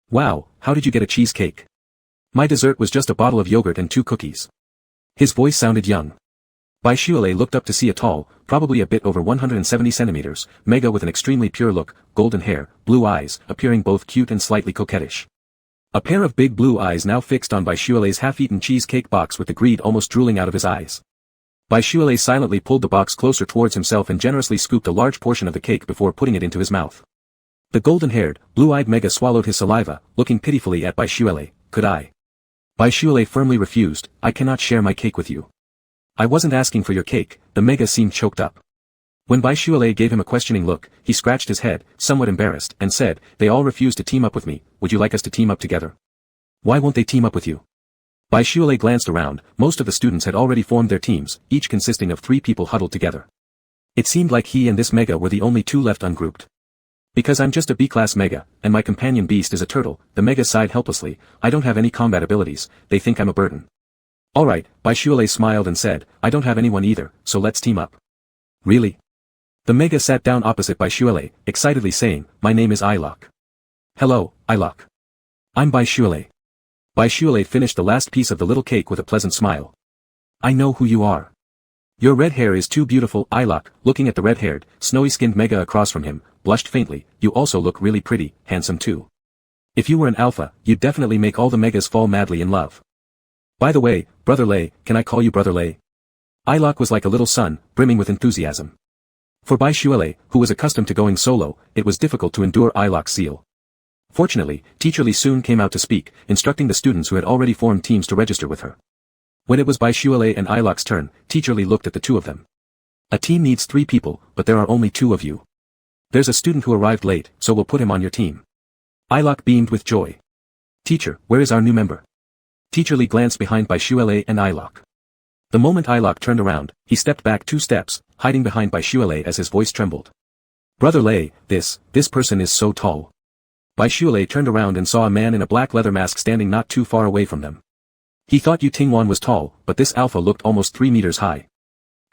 "Wow, how did you get a cheesecake?" "My dessert was just a bottle of yogurt and 2 cookies." His voice sounded young. Baishuele looked up to see a tall, probably a bit over 170 centimeters, mega with an extremely pure look, golden hair, blue eyes, appearing both cute and slightly coquettish. A pair of big blue eyes now fixed on Baishuele's half-eaten cheesecake box with the greed almost drooling out of his eyes. Baishuele silently pulled the box closer towards himself and generously scooped a large portion of the cake before putting it into his mouth. The golden-haired, blue-eyed mega swallowed his saliva, looking pitifully at Baishuele. "Could I?" Baishuele firmly refused. "I cannot share my cake with you." "I wasn't asking for your cake," the mega seemed choked up. When Baishuele gave him a questioning look, he scratched his head, somewhat embarrassed, and said, "They all refuse to team up with me, would you like us to team up together?" "Why won't they team up with you?" Baishuele glanced around. Most of the students had already formed their teams, each consisting of 3 people huddled together. It seemed like he and this mega were the only 2 left ungrouped. "Because I'm just a B-class mega, and my companion beast is a turtle," the mega sighed helplessly. "I don't have any combat abilities, they think I'm a burden." "Alright," Baishuele smiled and said, "I don't have anyone either, so let's team up." "Really?" The mega sat down opposite Baishuele, excitedly saying, "My name is Ilok." "Hello, Ilok. I'm Baishuele." Baishuele finished the last piece of the little cake with a pleasant smile. "I know who you are. Your red hair is too beautiful." Ilok, looking at the red-haired, snowy-skinned mega across from him, blushed faintly. "You also look really pretty, handsome too. If you were an alpha, you'd definitely make all the megas fall madly in love. By the way, Brother Lei, can I call you Brother Lei?" Ilok was like a little son, brimming with enthusiasm. For Baishuele, who was accustomed to going solo, it was difficult to endure Ilok's zeal. Fortunately, Teacher Li soon came out to speak, instructing the students who had already formed teams to register with her. When it was Baishuele and Ilok's turn, Teacher Li looked at the 2 of them. "A team needs 3 people, but there are only 2 of you. There's a student who arrived late, so we'll put him on your team." Ilok beamed with joy. "Teacher, where is our new member?" Teacher Li glanced behind Baishuele and Ilok. The moment Ilok turned around, he stepped back 2 steps, hiding behind Baishuele as his voice trembled. "Brother Lei, this person is so tall." Baishuele turned around and saw a man in a black leather mask standing not too far away from them. He thought Yu Tingwan was tall, but this alpha looked almost 3 meters high.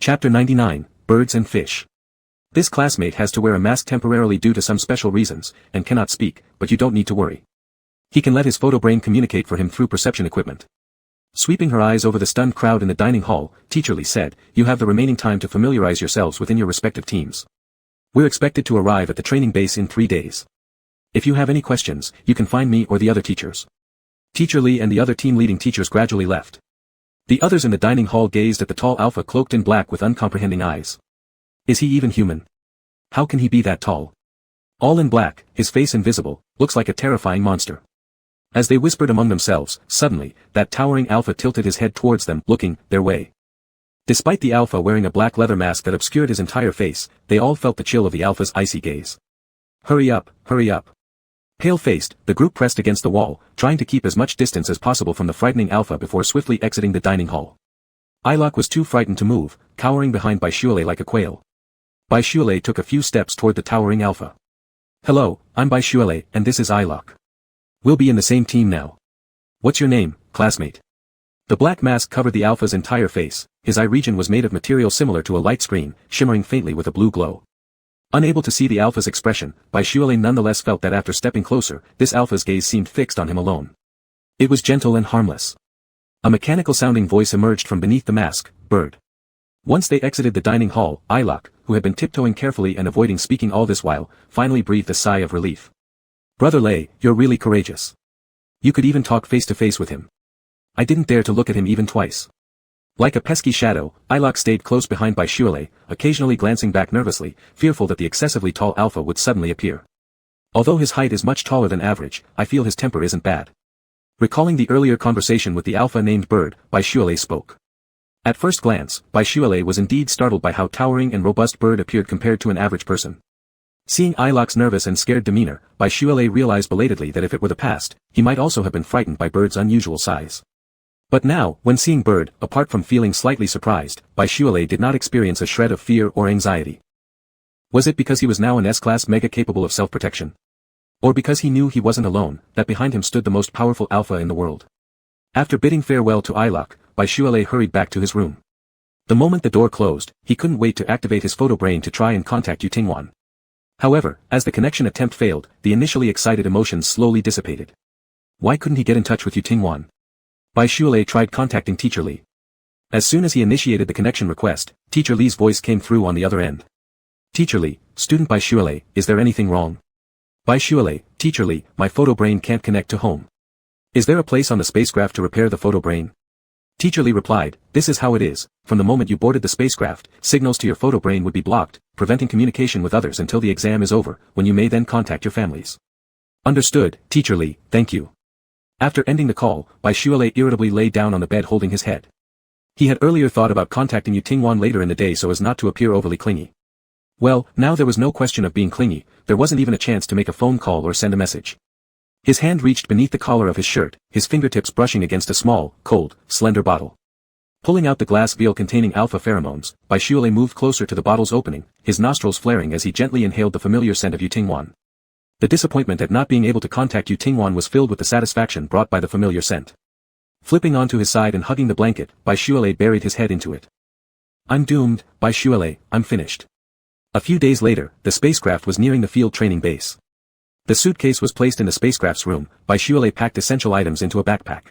Chapter 99, Birds and Fish. This classmate has to wear a mask temporarily due to some special reasons, and cannot speak, but you don't need to worry. He can let his photo brain communicate for him through perception equipment. Sweeping her eyes over the stunned crowd in the dining hall, Teacher Li said, "You have the remaining time to familiarize yourselves within your respective teams. We're expected to arrive at the training base in 3 days. If you have any questions, you can find me or the other teachers." Teacher Li and the other team-leading teachers gradually left. The others in the dining hall gazed at the tall alpha cloaked in black with uncomprehending eyes. Is he even human? How can he be that tall? All in black, his face invisible, looks like a terrifying monster. As they whispered among themselves, suddenly, that towering alpha tilted his head towards them, looking their way. Despite the alpha wearing a black leather mask that obscured his entire face, they all felt the chill of the alpha's icy gaze. Hurry up, hurry up. Pale-faced, the group pressed against the wall, trying to keep as much distance as possible from the frightening alpha before swiftly exiting the dining hall. Ilok was too frightened to move, cowering behind Baishuele like a quail. Baishuele took a few steps toward the towering alpha. "Hello, I'm Baishuele, and this is Ilok. We'll be in the same team now. What's your name, classmate?" The black mask covered the alpha's entire face. His eye region was made of material similar to a light screen, shimmering faintly with a blue glow. Unable to see the alpha's expression, Baishuele nonetheless felt that after stepping closer, this alpha's gaze seemed fixed on him alone. It was gentle and harmless. A mechanical-sounding voice emerged from beneath the mask, "Bird." Once they exited the dining hall, Ilok, who had been tiptoeing carefully and avoiding speaking all this while, finally breathed a sigh of relief. "Brother Lei, you're really courageous. You could even talk face-to-face with him. I didn't dare to look at him even twice." Like a pesky shadow, Ilok stayed close behind Baishuele, occasionally glancing back nervously, fearful that the excessively tall alpha would suddenly appear. "Although his height is much taller than average, I feel his temper isn't bad." Recalling the earlier conversation with the alpha named Bird, Baishuele spoke. At first glance, Baishuele was indeed startled by how towering and robust Bird appeared compared to an average person. Seeing Ilok's nervous and scared demeanor, Baishuele realized belatedly that if it were the past, he might also have been frightened by Bird's unusual size. But now, when seeing Bird, apart from feeling slightly surprised, Baishuele did not experience a shred of fear or anxiety. Was it because he was now an S-class mega capable of self-protection? Or because he knew he wasn't alone, that behind him stood the most powerful alpha in the world? After bidding farewell to Ilok, Baishuele hurried back to his room. The moment the door closed, he couldn't wait to activate his photo brain to try and contact Yutingwan. However, as the connection attempt failed, the initially excited emotions slowly dissipated. Why couldn't he get in touch with Yutingwan? Baishuele tried contacting Teacher Li. As soon as he initiated the connection request, Teacher Li's voice came through on the other end. Teacher Li, student Baishuele, is there anything wrong? Baishuele, Teacher Li, my photo brain can't connect to home. Is there a place on the spacecraft to repair the photo brain? Teacher Li replied, this is how it is, from the moment you boarded the spacecraft, signals to your photo brain would be blocked, preventing communication with others until the exam is over, when you may then contact your families. Understood, Teacher Li, thank you. After ending the call, Baishuele irritably lay down on the bed holding his head. He had earlier thought about contacting Yutingwan later in the day so as not to appear overly clingy. Well, now there was no question of being clingy, there wasn't even a chance to make a phone call or send a message. His hand reached beneath the collar of his shirt, his fingertips brushing against a small, cold, slender bottle. Pulling out the glass vial containing alpha pheromones, Baishuele moved closer to the bottle's opening, his nostrils flaring as he gently inhaled the familiar scent of Yutingwan. The disappointment at not being able to contact Yutingwan was filled with the satisfaction brought by the familiar scent. Flipping onto his side and hugging the blanket, Baishuele buried his head into it. I'm doomed, Baishuele, I'm finished. A few days later, the spacecraft was nearing the field training base. The suitcase was placed in the spacecraft's room. Baishuele packed essential items into a backpack.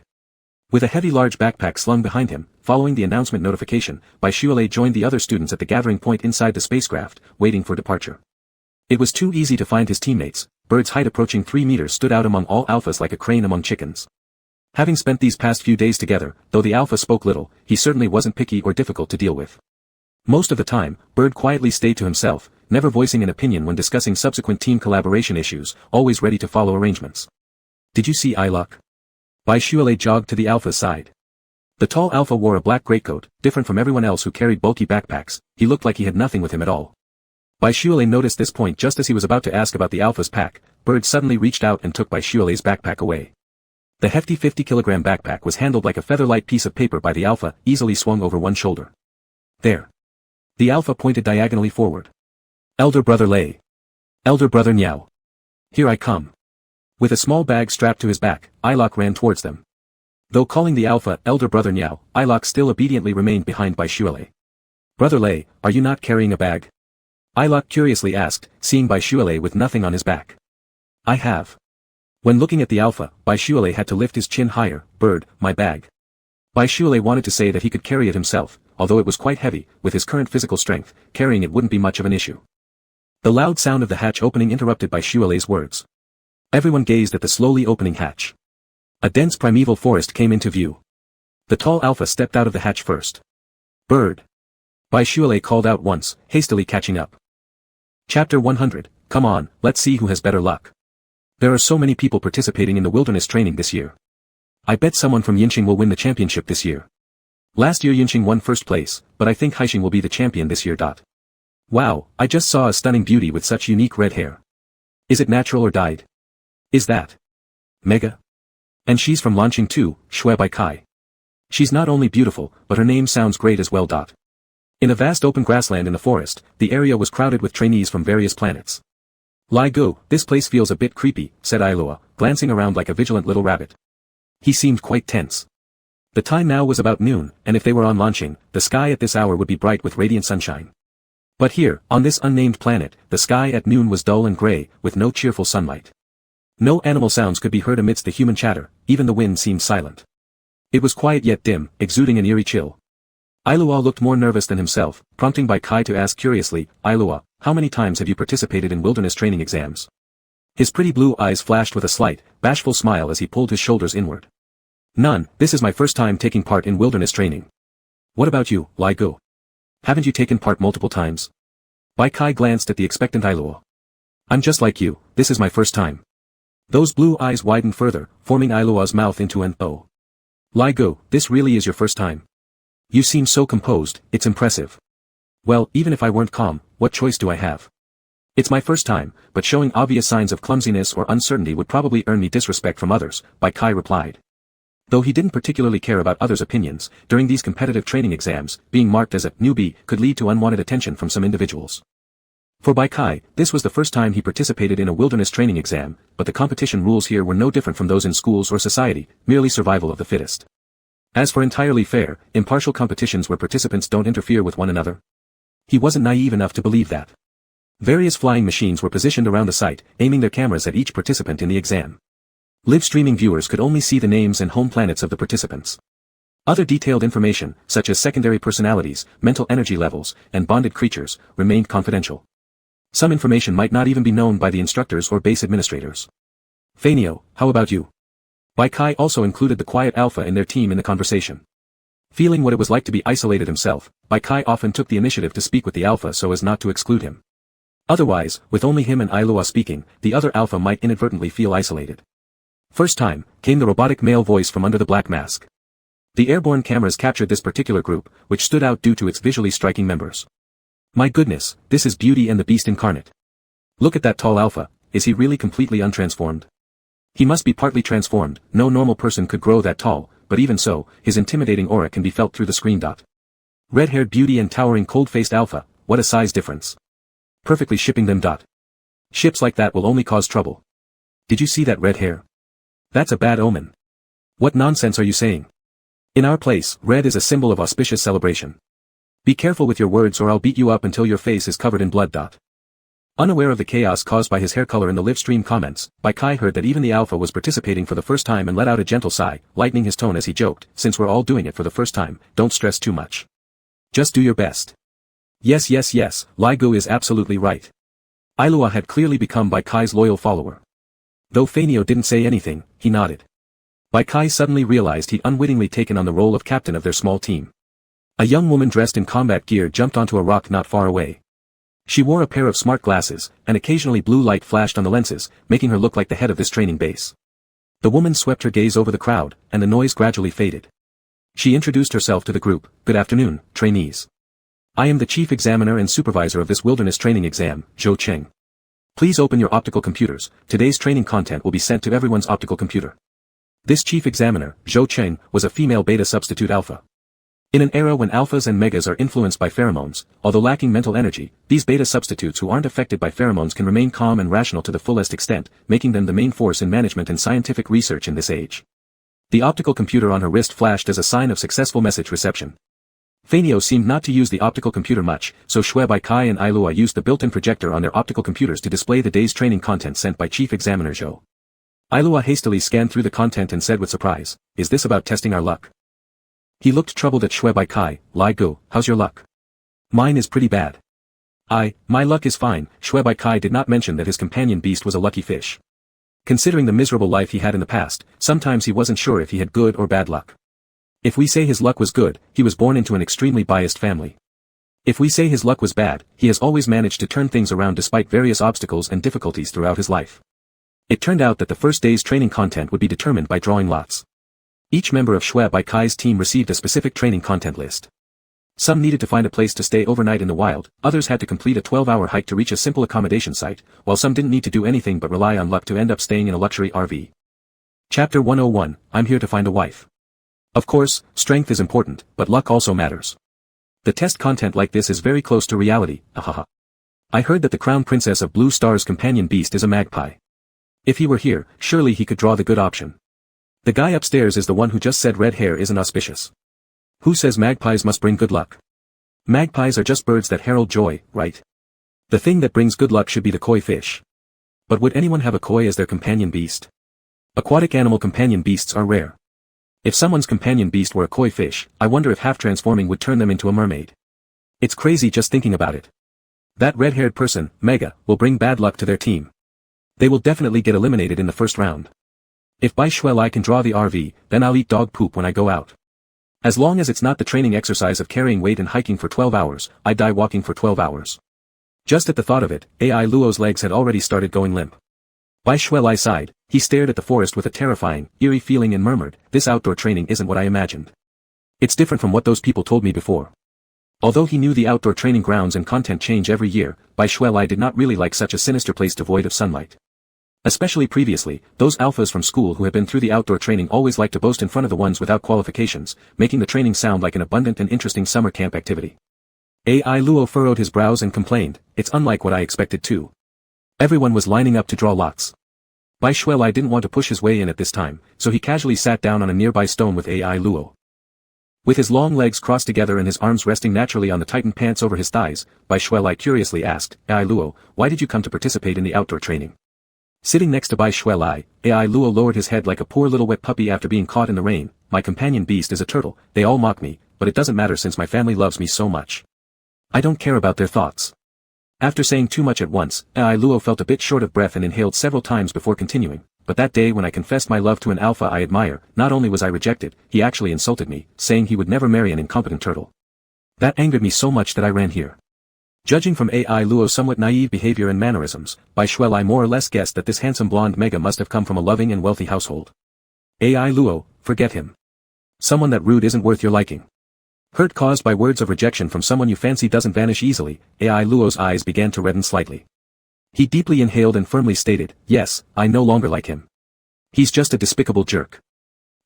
With a heavy large backpack slung behind him, following the announcement notification, Baishuele joined the other students at the gathering point inside the spacecraft, waiting for departure. It was too easy to find his teammates. Bird's height approaching 3 meters stood out among all alphas like a crane among chickens. Having spent these past few days together, though the alpha spoke little, he certainly wasn't picky or difficult to deal with. Most of the time, Bird quietly stayed to himself, never voicing an opinion when discussing subsequent team collaboration issues, always ready to follow arrangements. Did you see Ilok? Baishuele jogged to the alpha's side. The tall alpha wore a black greatcoat, different from everyone else who carried bulky backpacks. He looked like he had nothing with him at all. Baishuele noticed this point just as he was about to ask about the alpha's pack. Bird suddenly reached out and took Baishuele's backpack away. The hefty 50-kilogram backpack was handled like a feather-light piece of paper by the alpha, easily swung over one shoulder. There. The alpha pointed diagonally forward. Elder brother Lei. Elder brother Niao. Here I come. With a small bag strapped to his back, Ilok ran towards them. Though calling the alpha elder brother Niao, Ilok still obediently remained behind Baishuele. Brother Lei, are you not carrying a bag? Ilok curiously asked, seeing Baishuele with nothing on his back. I have. When looking at the alpha, Baishuele had to lift his chin higher. Bird, my bag. Baishuele wanted to say that he could carry it himself, although it was quite heavy. With his current physical strength, carrying it wouldn't be much of an issue. The loud sound of the hatch opening interrupted Baishuele's words. Everyone gazed at the slowly opening hatch. A dense primeval forest came into view. The tall alpha stepped out of the hatch first. Bird. Baishuele called out once, hastily catching up. Chapter 100, come on, let's see who has better luck. There are so many people participating in the wilderness training this year. I bet someone from Yinqing will win the championship this year. Last year Yinqing won first place, but I think Haixing will be the champion this year. Wow, I just saw a stunning beauty with such unique red hair. Is it natural or dyed? Is that Mega? And she's from Lanqing too, Shui Bai Kai. She's not only beautiful, but her name sounds great as well. In a vast open grassland in the forest, the area was crowded with trainees from various planets. Lai Gu, this place feels a bit creepy, said Ailua, glancing around like a vigilant little rabbit. He seemed quite tense. The time now was about noon, and if they were on Lanqing, the sky at this hour would be bright with radiant sunshine. But here, on this unnamed planet, the sky at noon was dull and gray, with no cheerful sunlight. No animal sounds could be heard amidst the human chatter, even the wind seemed silent. It was quiet yet dim, exuding an eerie chill. Ailua looked more nervous than himself, prompting Bai Kai to ask curiously, Ailua, how many times have you participated in wilderness training exams? His pretty blue eyes flashed with a slight, bashful smile as he pulled his shoulders inward. None, this is my first time taking part in wilderness training. What about you, Lai Gu? Haven't you taken part multiple times? Bai Kai glanced at the expectant Ailua. I'm just like you, this is my first time. Those blue eyes widened further, forming Ailua's mouth into an O. Lai Gu, this really is your first time? You seem so composed, it's impressive. Well, even if I weren't calm, what choice do I have? It's my first time, but showing obvious signs of clumsiness or uncertainty would probably earn me disrespect from others, Kai replied. Though he didn't particularly care about others' opinions, during these competitive training exams, being marked as a newbie could lead to unwanted attention from some individuals. For Kai, this was the first time he participated in a wilderness training exam, but the competition rules here were no different from those in schools or society, merely survival of the fittest. As for entirely fair, impartial competitions where participants don't interfere with one another, he wasn't naive enough to believe that. Various flying machines were positioned around the site, aiming their cameras at each participant in the exam. Live streaming viewers could only see the names and home planets of the participants. Other detailed information, such as secondary personalities, mental energy levels, and bonded creatures, remained confidential. Some information might not even be known by the instructors or base administrators. Fanio, how about you? Kai also included the quiet alpha in their team in the conversation. Feeling what it was like to be isolated himself, Kai often took the initiative to speak with the alpha so as not to exclude him. Otherwise, with only him and Ailua speaking, the other alpha might inadvertently feel isolated. First time, came the robotic male voice from under the black mask. The airborne cameras captured this particular group, which stood out due to its visually striking members. My goodness, this is Beauty and the Beast incarnate. Look at that tall alpha, is he really completely untransformed? He must be partly transformed, no normal person could grow that tall, but even so, his intimidating aura can be felt through the screen. Red-haired Beauty and towering cold-faced alpha, what a size difference. Perfectly shipping them. Ships like that will only cause trouble. Did you see that red hair? That's a bad omen. What nonsense are you saying? In our place, red is a symbol of auspicious celebration. Be careful with your words or I'll beat you up until your face is covered in blood. Unaware of the chaos caused by his hair color in the live stream comments, Kai heard that even the alpha was participating for the first time and let out a gentle sigh, lightening his tone as he joked, since we're all doing it for the first time, don't stress too much. Just do your best. Yes, Lai Gu is absolutely right. Ailua had clearly become Kai's loyal follower. Though Fanio didn't say anything, he nodded. Kai suddenly realized he'd unwittingly taken on the role of captain of their small team. A young woman dressed in combat gear jumped onto a rock not far away. She wore a pair of smart glasses, and occasionally blue light flashed on the lenses, making her look like the head of this training base. The woman swept her gaze over the crowd, and the noise gradually faded. She introduced herself to the group. Good afternoon, trainees. I am the chief examiner and supervisor of this wilderness training exam, Zhou Cheng. Please open your optical computers, today's training content will be sent to everyone's optical computer. This chief examiner, Zhou Cheng, was a female beta substitute alpha. In an era when alphas and megas are influenced by pheromones, although lacking mental energy, these beta substitutes who aren't affected by pheromones can remain calm and rational to the fullest extent, making them the main force in management and scientific research in this age. The optical computer on her wrist flashed as a sign of successful message reception. Fanio seemed not to use the optical computer much, so Kai and Ailua used the built-in projector on their optical computers to display the day's training content sent by Chief Examiner Zhou. Ailua hastily scanned through the content and said with surprise, "Is this about testing our luck?" He looked troubled at Kai. Lai Gu, how's your luck? Mine is pretty bad. My luck is fine. Kai did not mention that his companion beast was a lucky fish. Considering the miserable life he had in the past, sometimes he wasn't sure if he had good or bad luck. If we say his luck was good, he was born into an extremely biased family. If we say his luck was bad, he has always managed to turn things around despite various obstacles and difficulties throughout his life. It turned out that the first day's training content would be determined by drawing lots. Each member of Kai's team received a specific training content list. Some needed to find a place to stay overnight in the wild, others had to complete a 12-hour hike to reach a simple accommodation site, while some didn't need to do anything but rely on luck to end up staying in a luxury RV. Chapter 101, I'm here to find a wife. Of course, strength is important, but luck also matters. The test content like this is very close to reality, ahaha. I heard that the Crown Princess of Blue Star's companion beast is a magpie. If he were here, surely he could draw the good option. The guy upstairs is the one who just said red hair isn't auspicious. Who says magpies must bring good luck? Magpies are just birds that herald joy, right? The thing that brings good luck should be the koi fish. But would anyone have a koi as their companion beast? Aquatic animal companion beasts are rare. If someone's companion beast were a koi fish, I wonder if half-transforming would turn them into a mermaid. It's crazy just thinking about it. That red-haired person, Mega, will bring bad luck to their team. They will definitely get eliminated in the first round. If Bai Shuelai can draw the RV, then I'll eat dog poop when I go out. As long as it's not the training exercise of carrying weight and hiking for 12 hours, I die walking for 12 hours. Just at the thought of it, AI Luo's legs had already started going limp. Bai Shuelai sighed, he stared at the forest with a terrifying, eerie feeling and murmured, this outdoor training isn't what I imagined. It's different from what those people told me before. Although he knew the outdoor training grounds and content change every year, Boylove did not really like such a sinister place devoid of sunlight. Especially previously, those alphas from school who had been through the outdoor training always liked to boast in front of the ones without qualifications, making the training sound like an abundant and interesting summer camp activity. Luo furrowed his brows and complained, "It's unlike what I expected too." Everyone was lining up to draw lots. Boylove didn't want to push his way in at this time, so he casually sat down on a nearby stone with Luo. With his long legs crossed together and his arms resting naturally on the tightened pants over his thighs, Boylove curiously asked, "Luo, why did you come to participate in the outdoor training?" Sitting next to Boylove, Luo lowered his head like a poor little wet puppy after being caught in the rain. "My companion beast is a turtle, they all mock me, but it doesn't matter since my family loves me so much. I don't care about their thoughts." After saying too much at once, Luo felt a bit short of breath and inhaled several times before continuing. "But that day when I confessed my love to an alpha I admire, not only was I rejected, he actually insulted me, saying he would never marry an incompetent turtle. That angered me so much that I ran here." Judging from Luo's somewhat naive behavior and mannerisms, Boylove more or less guessed that this handsome blonde mega must have come from a loving and wealthy household. Luo, forget him. Someone that rude isn't worth your liking. Hurt caused by words of rejection from someone you fancy doesn't vanish easily. Luo's eyes began to redden slightly. He deeply inhaled and firmly stated, "Yes, I no longer like him. He's just a despicable jerk."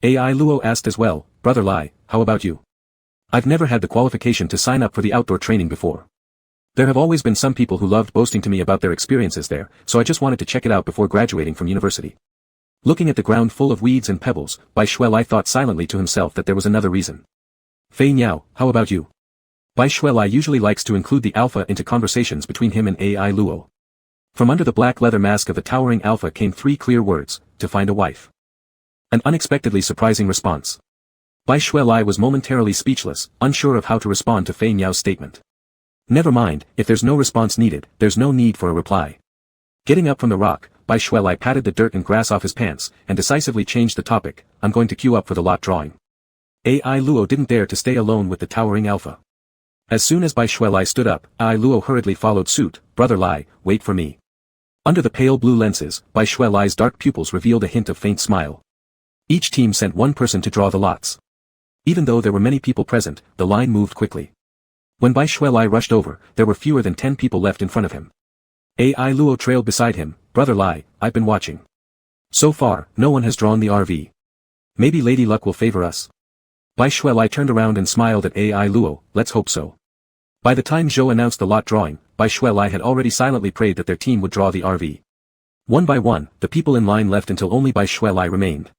Luo asked as well, "Brother Lai, how about you? I've never had the qualification to sign up for the outdoor training before. There have always been some people who loved boasting to me about their experiences there, so I just wanted to check it out before graduating from university." Looking at the ground full of weeds and pebbles, Boylove thought silently to himself that there was another reason. "Fei Niao, how about you?" Boylove usually likes to include the alpha into conversations between him and Luo. From under the black leather mask of the towering alpha came 3 clear words: "To find a wife." An unexpectedly surprising response. Boylove was momentarily speechless, unsure of how to respond to Fei Niao's statement. Never mind, if there's no response needed, there's no need for a reply. Getting up from the rock, Boylove patted the dirt and grass off his pants, and decisively changed the topic. "I'm going to queue up for the lot drawing." Luo didn't dare to stay alone with the towering alpha. As soon as Boylove stood up, Luo hurriedly followed suit. "Brother Lai, wait for me." Under the pale blue lenses, Boylove's dark pupils revealed a hint of faint smile. Each team sent one person to draw the lots. Even though there were many people present, the line moved quickly. When Boylove rushed over, there were fewer than 10 people left in front of him. Luo trailed beside him. "Brother Lai, I've been watching. So far, no one has drawn the RV. Maybe Lady Luck will favor us." Boylove turned around and smiled at Luo. "Let's hope so." By the time Zhou announced the lot drawing, Boylove had already silently prayed that their team would draw the RV. One by one, the people in line left until only Boylove remained.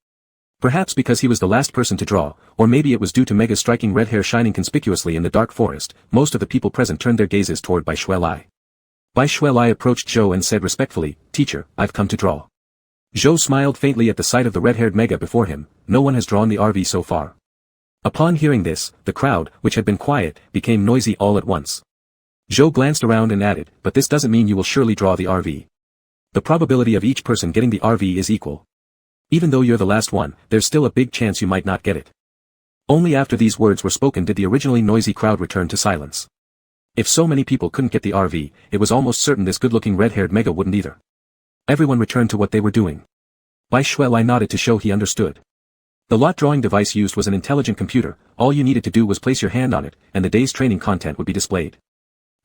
Perhaps because he was the last person to draw, or maybe it was due to Mega's striking red hair shining conspicuously in the dark forest, most of the people present turned their gazes toward Boylove. Boylove approached Zhou and said respectfully, "Teacher, I've come to draw." Zhou smiled faintly at the sight of the red-haired Mega before him. "No one has drawn the RV so far." Upon hearing this, the crowd, which had been quiet, became noisy all at once. Zhou glanced around and added, "But this doesn't mean you will surely draw the RV. The probability of each person getting the RV is equal. Even though you're the last one, there's still a big chance you might not get it." Only after these words were spoken did the originally noisy crowd return to silence. If so many people couldn't get the RV, it was almost certain this good-looking red-haired Mega wouldn't either. Everyone returned to what they were doing. Boylove nodded to show he understood. The lot drawing device used was an intelligent computer. All you needed to do was place your hand on it, and the day's training content would be displayed.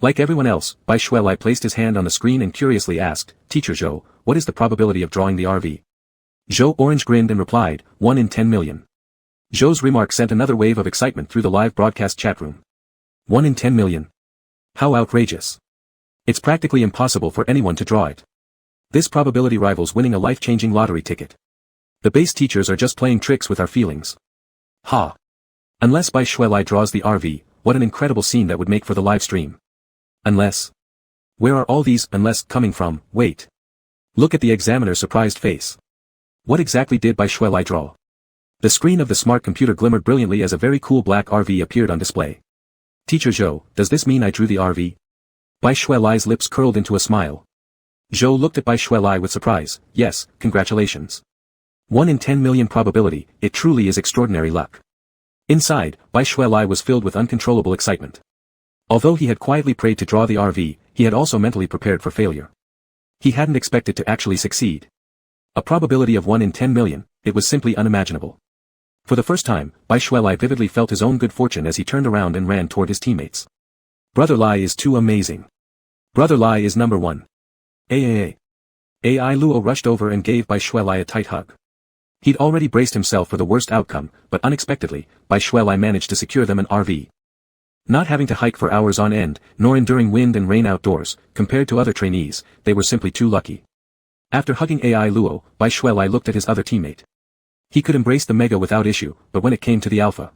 Like everyone else, Boylove placed his hand on the screen and curiously asked, "Teacher Zhou, what is the probability of drawing the RV?" Zhou orange grinned and replied, 1 in 10 million. Zhou's remark sent another wave of excitement through the live broadcast chat room. 1 in 10 million. How outrageous. It's practically impossible for anyone to draw it. This probability rivals winning a life-changing lottery ticket. The base teachers are just playing tricks with our feelings. Ha! Unless Boylove draws the RV, what an incredible scene that would make for the live stream. Unless. Where are all these "unless" coming from? Wait. Look at the examiner's surprised face. What exactly did Boylove draw? The screen of the smart computer glimmered brilliantly as a very cool black RV appeared on display. "Teacher Zhou, does this mean I drew the RV?" Boylove's lips curled into a smile. Zhou looked at Boylove with surprise. "Yes, congratulations. 1 in 10 million probability, it truly is extraordinary luck." Inside, Boylove was filled with uncontrollable excitement. Although he had quietly prayed to draw the RV, he had also mentally prepared for failure. He hadn't expected to actually succeed. A probability of 1 in 10 million, it was simply unimaginable. For the first time, Bai Shuelai vividly felt his own good fortune as he turned around and ran toward his teammates. Brother Lai is too amazing. Brother Lai is number one. Ai Luo rushed over and gave Bai Shuelai a tight hug. He'd already braced himself for the worst outcome, but unexpectedly, Bai Shuelai managed to secure them an RV. Not having to hike for hours on end, nor enduring wind and rain outdoors, compared to other trainees, they were simply too lucky. After hugging Ai Luo, Bai Shuelai looked at his other teammate. He could embrace the Mega without issue, but when it came to the Alpha.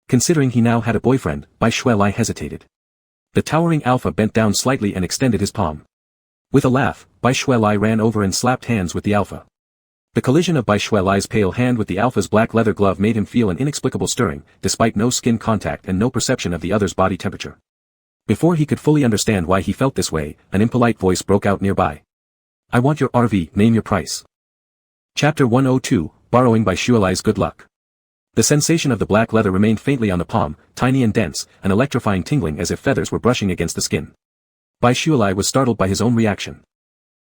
Considering he now had a boyfriend, Bai Shuelai hesitated. The towering Alpha bent down slightly and extended his palm. With a laugh, Bai Shuelai ran over and slapped hands with the Alpha. The collision of Bai Shuelai's pale hand with the Alpha's black leather glove made him feel an inexplicable stirring, despite no skin contact and no perception of the other's body temperature. Before he could fully understand why he felt this way, an impolite voice broke out nearby. I want your RV, name your price. Chapter 102, Borrowing Bai Shuelai's Good Luck. The sensation of the black leather remained faintly on the palm, tiny and dense, an electrifying tingling as if feathers were brushing against the skin. Bai Shuelai was startled by his own reaction.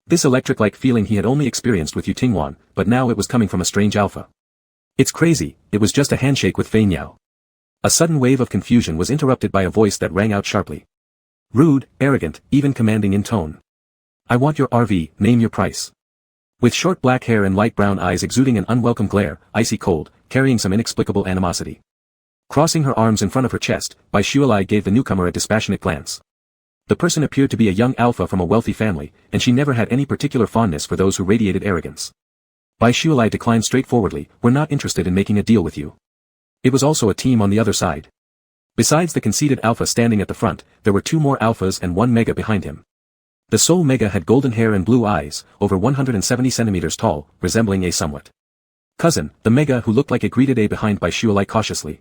This electric-like feeling he had only experienced with Yu Tingwan, but now it was coming from a strange Alpha. It's crazy, it was just a handshake with Fei Niao. A sudden wave of confusion was interrupted by a voice that rang out sharply. Rude, arrogant, even commanding in tone. I want your RV, name your price. With short black hair and light brown eyes exuding an unwelcome glare, icy cold, carrying some inexplicable animosity. Crossing her arms in front of her chest, Bai Shuelai gave the newcomer a dispassionate glance. The person appeared to be a young Alpha from a wealthy family, and she never had any particular fondness for those who radiated arrogance. Bai Shuelai declined straightforwardly, we're not interested in making a deal with you. It was also a team on the other side. Besides the conceited Alpha standing at the front, there were two more Alphas and one Mega behind him. The sole Mega had golden hair and blue eyes, over 170 centimeters tall, resembling A somewhat. Cousin, the Mega who looked like A greeted A behind Bai Shuelai cautiously.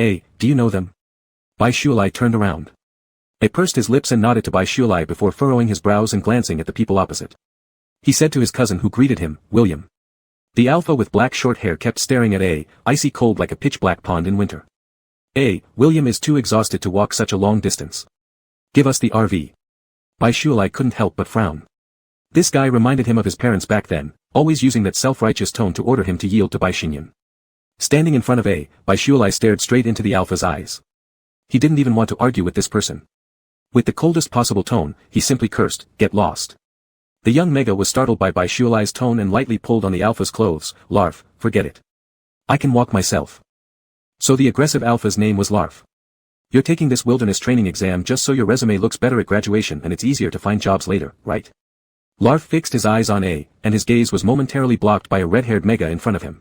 A, do you know them? Bai Shuelai turned around. A pursed his lips and nodded to Bai Shuelai before furrowing his brows and glancing at the people opposite. He said to his cousin who greeted him, William. The Alpha with black short hair kept staring at A, icy cold like a pitch-black pond in winter. A, William is too exhausted to walk such a long distance. Give us the RV. Bai Shuelai couldn't help but frown. This guy reminded him of his parents back then, always using that self-righteous tone to order him to yield to Bai Xinyan. Standing in front of A, Bai Shuelai stared straight into the Alpha's eyes. He didn't even want to argue with this person. With the coldest possible tone, he simply cursed, get lost. The young Mega was startled by Bai Shuelai's tone and lightly pulled on the Alpha's clothes. Larf, forget it. I can walk myself. So the aggressive Alpha's name was Larf. You're taking this wilderness training exam just so your resume looks better at graduation and it's easier to find jobs later, right? Larf fixed his eyes on A, and his gaze was momentarily blocked by a red-haired Mega in front of him.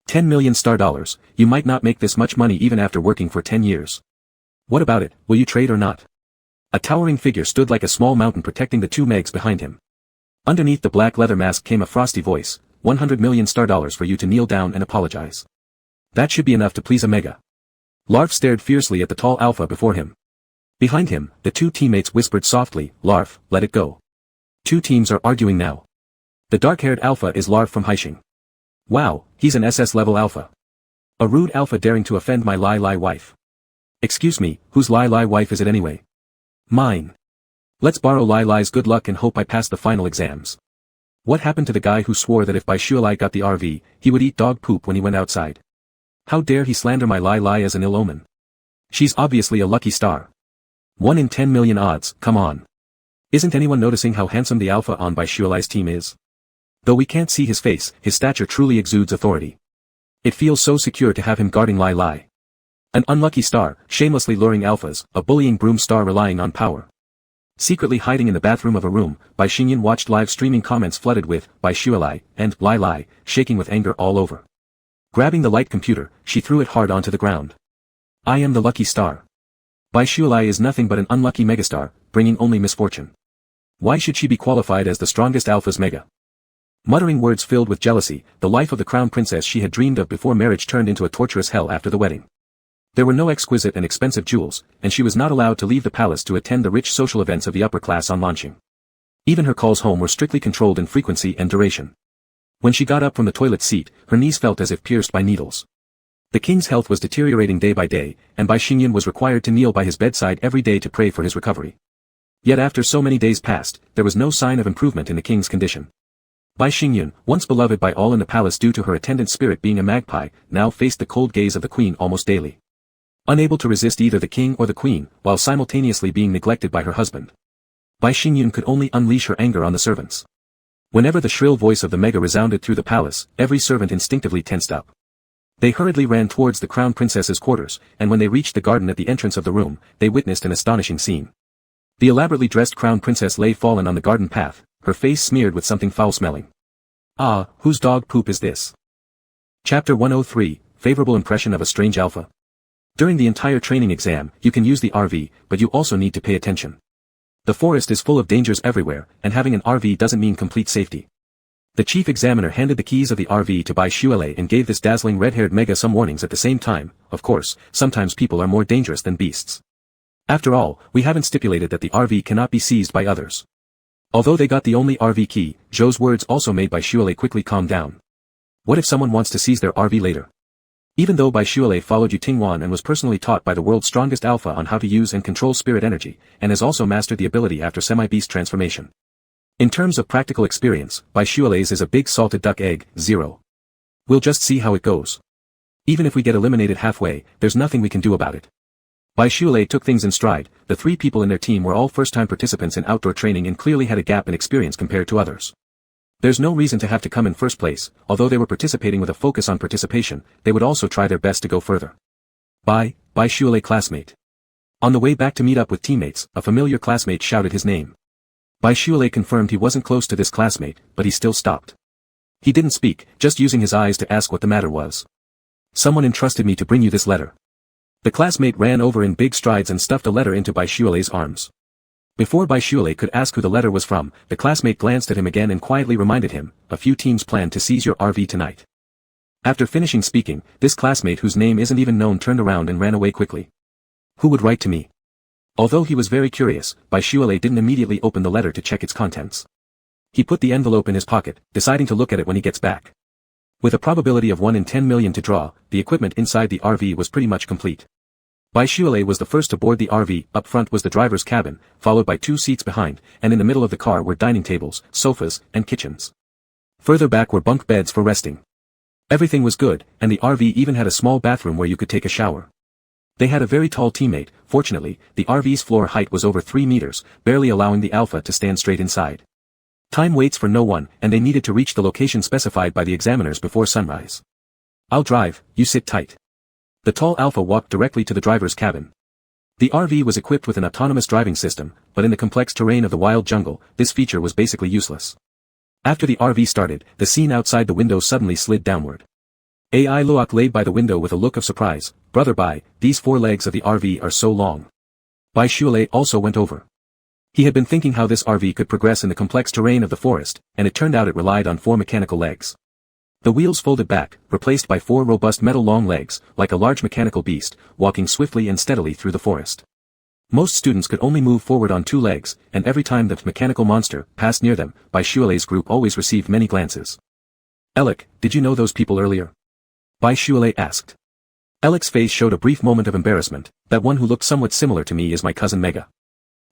10 million star dollars, you might not make this much money even after working for 10 years. What about it, will you trade or not? A towering figure stood like a small mountain protecting the two Megs behind him. Underneath the black leather mask came a frosty voice, 100 million star dollars for you to kneel down and apologize. That should be enough to please a Mega. Larf stared fiercely at the tall Alpha before him. Behind him, the two teammates whispered softly, Larf, let it go. Two teams are arguing now. The dark-haired Alpha is Larf from Haixing. Wow, he's an SS-level Alpha. A rude Alpha daring to offend my Lai wife. Excuse me, whose Lai wife is it anyway? Mine. Let's borrow Lai's good luck and hope I pass the final exams. What happened to the guy who swore that if Bai Shuelai got the RV, he would eat dog poop when he went outside? How dare he slander my Lai as an ill omen? She's obviously a lucky star. 1 in 10 million odds, come on. Isn't anyone noticing how handsome the Alpha on Bai Shuelai's team is? Though we can't see his face, his stature truly exudes authority. It feels so secure to have him guarding Lai. An unlucky star, shamelessly luring Alphas, a bullying broom star relying on power. Secretly hiding in the bathroom of a room, Bai Xinyan watched live streaming comments flooded with, Bai Shuelai, and Lai, shaking with anger all over. Grabbing the light computer, she threw it hard onto the ground. I am the lucky star. Bai Shuelai is nothing but an unlucky megastar, bringing only misfortune. Why should she be qualified as the strongest Alpha's Mega? Muttering words filled with jealousy, the life of the crown princess she had dreamed of before marriage turned into a torturous hell after the wedding. There were no exquisite and expensive jewels, and she was not allowed to leave the palace to attend the rich social events of the upper class on launching. Even her calls home were strictly controlled in frequency and duration. When she got up from the toilet seat, her knees felt as if pierced by needles. The king's health was deteriorating day by day, and Bai Xinyan was required to kneel by his bedside every day to pray for his recovery. Yet after so many days passed, there was no sign of improvement in the king's condition. Bai Xingyun, once beloved by all in the palace due to her attendant spirit being a magpie, now faced the cold gaze of the queen almost daily. Unable to resist either the king or the queen, while simultaneously being neglected by her husband, Bai Xingyun could only unleash her anger on the servants. Whenever the shrill voice of the mega resounded through the palace, every servant instinctively tensed up. They hurriedly ran towards the crown princess's quarters, and when they reached the garden at the entrance of the room, they witnessed an astonishing scene. The elaborately dressed crown princess lay fallen on the garden path, her face smeared with something foul-smelling. Ah, whose dog poop is this? Chapter 103, Favorable Impression of a Strange Alpha. During the entire training exam, you can use the RV, but you also need to pay attention. The forest is full of dangers everywhere, and having an RV doesn't mean complete safety. The chief examiner handed the keys of the RV to Bai Xuelei and gave this dazzling red-haired mega some warnings at the same time. Of course, sometimes people are more dangerous than beasts. After all, we haven't stipulated that the RV cannot be seized by others. Although they got the only RV key, Zhou's words also made Bai Xuelei quickly calm down. What if someone wants to seize their RV later? Even though Bai Xuelei followed Yu Tingwan and was personally taught by the world's strongest alpha on how to use and control spirit energy, and has also mastered the ability after semi-beast transformation. In terms of practical experience, Bai Xuelei's is a big salted duck egg, 0. We'll just see how it goes. Even if we get eliminated halfway, there's nothing we can do about it. Bai Xuelei took things in stride. The 3 people in their team were all first-time participants in outdoor training and clearly had a gap in experience compared to others. There's no reason to have to come in first place. Although they were participating with a focus on participation, they would also try their best to go further. Bai Xuelei classmate. On the way back to meet up with teammates, a familiar classmate shouted his name. Bai Xuelei confirmed he wasn't close to this classmate, but he still stopped. He didn't speak, just using his eyes to ask what the matter was. Someone entrusted me to bring you this letter. The classmate ran over in big strides and stuffed a letter into Bai Xuelei's arms. Before Bai Xuelei could ask who the letter was from, the classmate glanced at him again and quietly reminded him, a few teams plan to seize your RV tonight. After finishing speaking, this classmate whose name isn't even known turned around and ran away quickly. Who would write to me? Although he was very curious, Bai Xuelei didn't immediately open the letter to check its contents. He put the envelope in his pocket, deciding to look at it when he gets back. With a probability of 1 in 10 million to draw, the equipment inside the RV was pretty much complete. Bai Xuelei was the first to board the RV. Up front was the driver's cabin, followed by 2 seats behind, and in the middle of the car were dining tables, sofas, and kitchens. Further back were bunk beds for resting. Everything was good, and the RV even had a small bathroom where you could take a shower. They had a very tall teammate. Fortunately, the RV's floor height was over 3 meters, barely allowing the alpha to stand straight inside. Time waits for no one, and they needed to reach the location specified by the examiners before sunrise. I'll drive, you sit tight. The tall alpha walked directly to the driver's cabin. The RV was equipped with an autonomous driving system, but in the complex terrain of the wild jungle, this feature was basically useless. After the RV started, the scene outside the window suddenly slid downward. Ai Luok laid by the window with a look of surprise. Brother Bai, these 4 legs of the RV are so long. Bai Xuelei also went over. He had been thinking how this RV could progress in the complex terrain of the forest, and it turned out it relied on 4 mechanical legs. The wheels folded back, replaced by 4 robust metal long legs, like a large mechanical beast, walking swiftly and steadily through the forest. Most students could only move forward on 2 legs, and every time the mechanical monster passed near them, Bai Xuelei's group always received many glances. Elec, did you know those people earlier? Bai Xuelei asked. Elec's face showed a brief moment of embarrassment. That one who looked somewhat similar to me is my cousin Mega.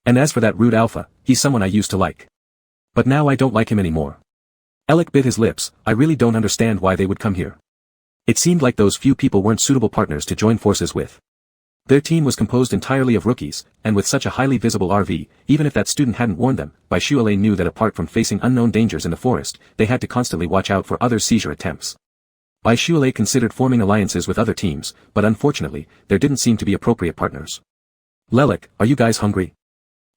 And as for that rude alpha, he's someone I used to like. But now I don't like him anymore. Elec bit his lips. I really don't understand why they would come here. It seemed like those few people weren't suitable partners to join forces with. Their team was composed entirely of rookies, and with such a highly visible RV, even if that student hadn't warned them, Bai Xuelei knew that apart from facing unknown dangers in the forest, they had to constantly watch out for other seizure attempts. Bai Xuelei considered forming alliances with other teams, but unfortunately, there didn't seem to be appropriate partners. Lelek, are you guys hungry?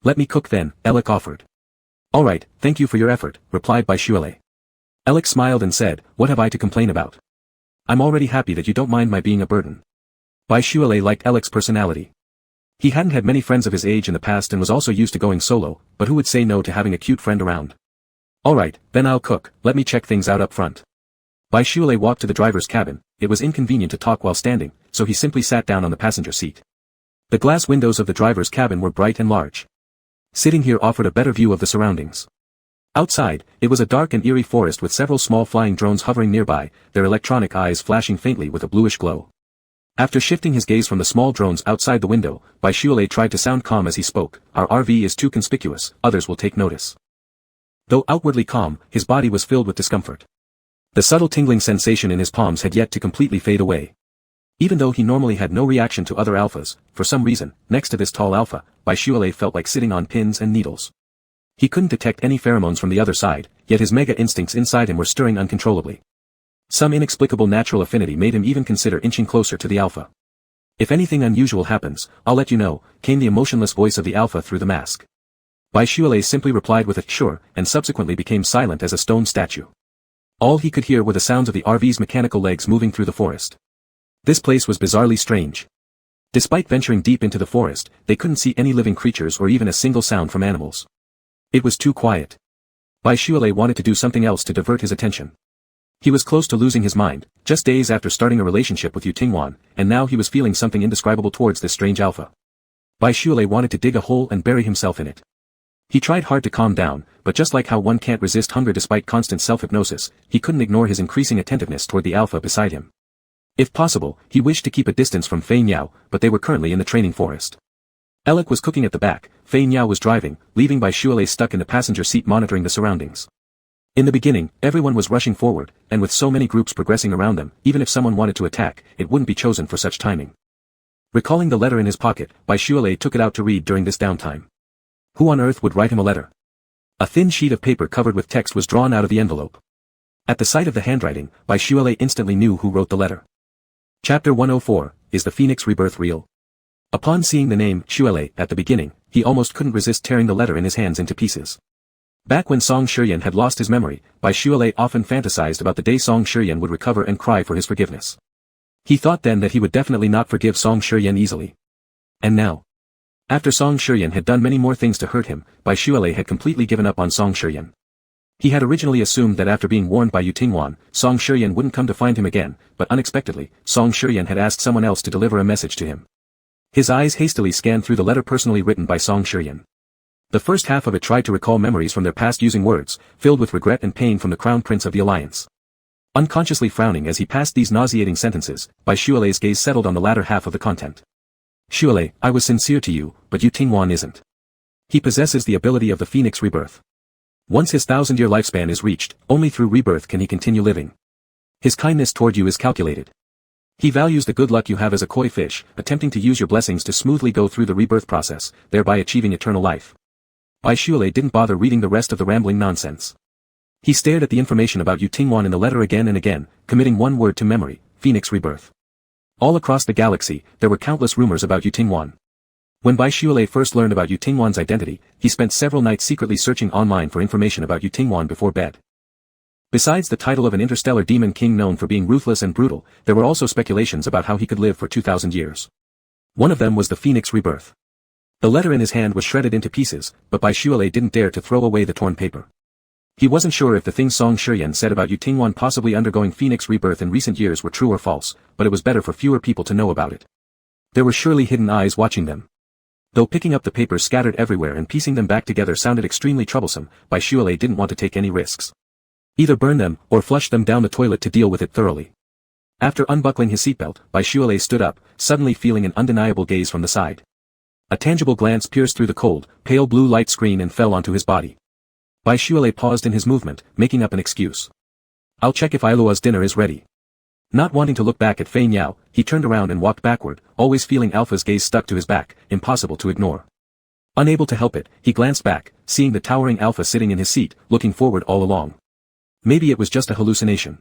Let me cook then, Elec offered. Alright, thank you for your effort, replied Bai Xuelei. Elec smiled and said, what have I to complain about? I'm already happy that you don't mind my being a burden. Bai Xuelei liked Elec's personality. He hadn't had many friends of his age in the past and was also used to going solo, but who would say no to having a cute friend around? Alright, then I'll cook, let me check things out up front. Bai Xuelei walked to the driver's cabin. It was inconvenient to talk while standing, so he simply sat down on the passenger seat. The glass windows of the driver's cabin were bright and large. Sitting here offered a better view of the surroundings. Outside, it was a dark and eerie forest with several small flying drones hovering nearby, their electronic eyes flashing faintly with a bluish glow. After shifting his gaze from the small drones outside the window, Bai Xuelei tried to sound calm as he spoke. Our RV is too conspicuous, others will take notice. Though outwardly calm, his body was filled with discomfort. The subtle tingling sensation in his palms had yet to completely fade away. Even though he normally had no reaction to other alphas, for some reason, next to this tall alpha, Baishuale felt like sitting on pins and needles. He couldn't detect any pheromones from the other side, yet his mega instincts inside him were stirring uncontrollably. Some inexplicable natural affinity made him even consider inching closer to the alpha. If anything unusual happens, I'll let you know, came the emotionless voice of the alpha through the mask. Baishuale simply replied with a sure, and subsequently became silent as a stone statue. All he could hear were the sounds of the RV's mechanical legs moving through the forest. This place was bizarrely strange. Despite venturing deep into the forest, they couldn't see any living creatures or even a single sound from animals. It was too quiet. Baishuale wanted to do something else to divert his attention. He was close to losing his mind, just days after starting a relationship with Yu Tingwan, and now he was feeling something indescribable towards this strange alpha. Baishuale wanted to dig a hole and bury himself in it. He tried hard to calm down, but just like how one can't resist hunger despite constant self-hypnosis, he couldn't ignore his increasing attentiveness toward the alpha beside him. If possible, he wished to keep a distance from Fei Niao, but they were currently in the training forest. Elok was cooking at the back, Fei Niao was driving, leaving Baishuale stuck in the passenger seat monitoring the surroundings. In the beginning, everyone was rushing forward, and with so many groups progressing around them, even if someone wanted to attack, it wouldn't be chosen for such timing. Recalling the letter in his pocket, Baishuale took it out to read during this downtime. Who on earth would write him a letter? A thin sheet of paper covered with text was drawn out of the envelope. At the sight of the handwriting, Baishuale instantly knew who wrote the letter. Chapter 104, Is the Phoenix Rebirth Real? Upon seeing the name, Shuele, at the beginning, he almost couldn't resist tearing the letter in his hands into pieces. Back when Song Shiyan had lost his memory, Baishuale often fantasized about the day Song Shiyan would recover and cry for his forgiveness. He thought then that he would definitely not forgive Song Shiyan easily. And now? After Song Shiyan had done many more things to hurt him, Baishuale had completely given up on Song Shiyan. He had originally assumed that after being warned by Yu Tingwan, Song Shiyan wouldn't come to find him again, but unexpectedly, Song Shiyan had asked someone else to deliver a message to him. His eyes hastily scanned through the letter personally written by Song Shiyan. The first half of it tried to recall memories from their past using words, filled with regret and pain from the Crown Prince of the Alliance. Unconsciously frowning as he passed these nauseating sentences, Baishuale's gaze settled on the latter half of the content. Shuele, I was sincere to you, but Yu Tingwan isn't. He possesses the ability of the Phoenix Rebirth. Once his 1,000-year lifespan is reached, only through rebirth can he continue living. His kindness toward you is calculated. He values the good luck you have as a koi fish, attempting to use your blessings to smoothly go through the rebirth process, thereby achieving eternal life. Baishuale didn't bother reading the rest of the rambling nonsense. He stared at the information about Yu Tingwan in the letter again and again, committing one word to memory, Phoenix Rebirth. All across the galaxy, there were countless rumors about Yu Tingwan. When Baishuale first learned about Yu Tingwan's identity, he spent several nights secretly searching online for information about Yu Tingwan before bed. Besides the title of an interstellar demon king known for being ruthless and brutal, there were also speculations about how he could live for 2,000 years. One of them was the Phoenix Rebirth. The letter in his hand was shredded into pieces, but Baishuale didn't dare to throw away the torn paper. He wasn't sure if the things Song Shiyan said about Yu Tingwan possibly undergoing Phoenix Rebirth in recent years were true or false, but it was better for fewer people to know about it. There were surely hidden eyes watching them. Though picking up the papers scattered everywhere and piecing them back together sounded extremely troublesome, Baishuale didn't want to take any risks. Either burn them, or flush them down the toilet to deal with it thoroughly. After unbuckling his seatbelt, Baishuale stood up, suddenly feeling an undeniable gaze from the side. A tangible glance pierced through the cold, pale blue light screen and fell onto his body. Baishuale paused in his movement, making up an excuse. I'll check if Ailua's dinner is ready. Not wanting to look back at Fei Niao, he turned around and walked backward, always feeling Alpha's gaze stuck to his back, impossible to ignore. Unable to help it, he glanced back, seeing the towering Alpha sitting in his seat, looking forward all along. Maybe it was just a hallucination.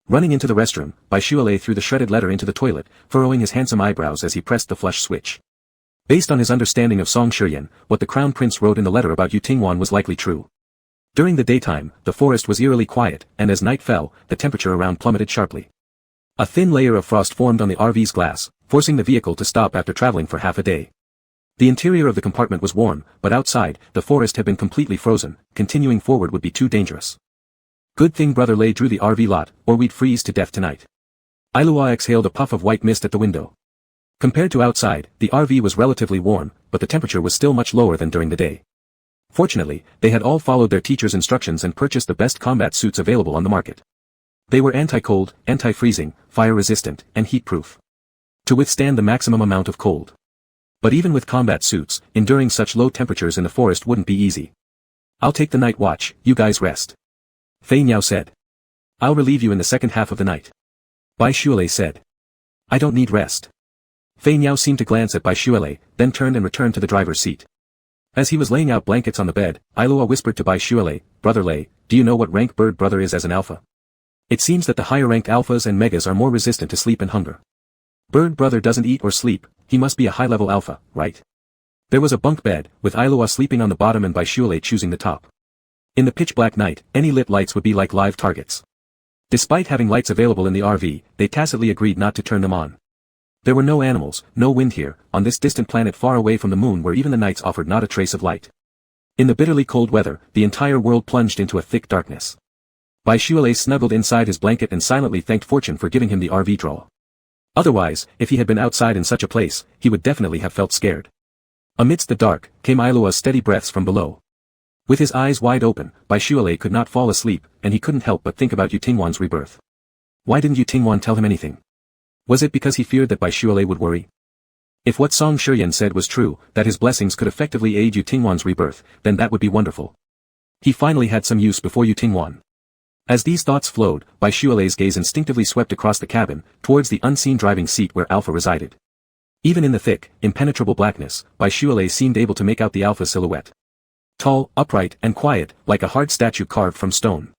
Running into the restroom, Baishuale threw the shredded letter into the toilet, furrowing his handsome eyebrows as he pressed the flush switch. Based on his understanding of Song Shiyan, what the Crown Prince wrote in the letter about Yu Tingwan was likely true. During the daytime, the forest was eerily quiet, and as night fell, the temperature around plummeted sharply. A thin layer of frost formed on the RV's glass, forcing the vehicle to stop after traveling for half a day. The interior of the compartment was warm, but outside, the forest had been completely frozen. Continuing forward would be too dangerous. Good thing Brother Lei drew the RV lot, or we'd freeze to death tonight. Ailua exhaled a puff of white mist at the window. Compared to outside, the RV was relatively warm, but the temperature was still much lower than during the day. Fortunately, they had all followed their teacher's instructions and purchased the best combat suits available on the market. They were anti-cold, anti-freezing, fire-resistant, and heat-proof. To withstand the maximum amount of cold. But even with combat suits, enduring such low temperatures in the forest wouldn't be easy. I'll take the night watch, you guys rest. Fei Niao said. I'll relieve you in the second half of the night. Bai Shuelei said. I don't need rest. Fei Niao seemed to glance at Bai Shuelei, then turned and returned to the driver's seat. As he was laying out blankets on the bed, Ailua whispered to Bai Shuelei, Brother Lei, do you know what rank bird brother is as an alpha? It seems that the higher-ranked alphas and megas are more resistant to sleep and hunger. Bird brother doesn't eat or sleep, he must be a high-level alpha, right? There was a bunk bed, with Ailua sleeping on the bottom and Bai Shuelei choosing the top. In the pitch-black night, any lit lights would be like live targets. Despite having lights available in the RV, they tacitly agreed not to turn them on. There were no animals, no wind here, on this distant planet far away from the moon where even the nights offered not a trace of light. In the bitterly cold weather, the entire world plunged into a thick darkness. Bai Shuelei snuggled inside his blanket and silently thanked fortune for giving him the RV draw. Otherwise, if he had been outside in such a place, he would definitely have felt scared. Amidst the dark, came Ailua's steady breaths from below. With his eyes wide open, Bai Shuelei could not fall asleep, and he couldn't help but think about Yu Tingwan's rebirth. Why didn't Yu Tingwan tell him anything? Was it because he feared that Bai Shuelei would worry? If what Song Shiyan said was true, that his blessings could effectively aid Yu Tingwan's rebirth, then that would be wonderful. He finally had some use before Yu Tingwan. As these thoughts flowed, Bai Shuelei's gaze instinctively swept across the cabin, towards the unseen driving seat where Alpha resided. Even in the thick, impenetrable blackness, Bai Shuelei seemed able to make out the Alpha silhouette. Tall, upright, and quiet, like a hard statue carved from stone.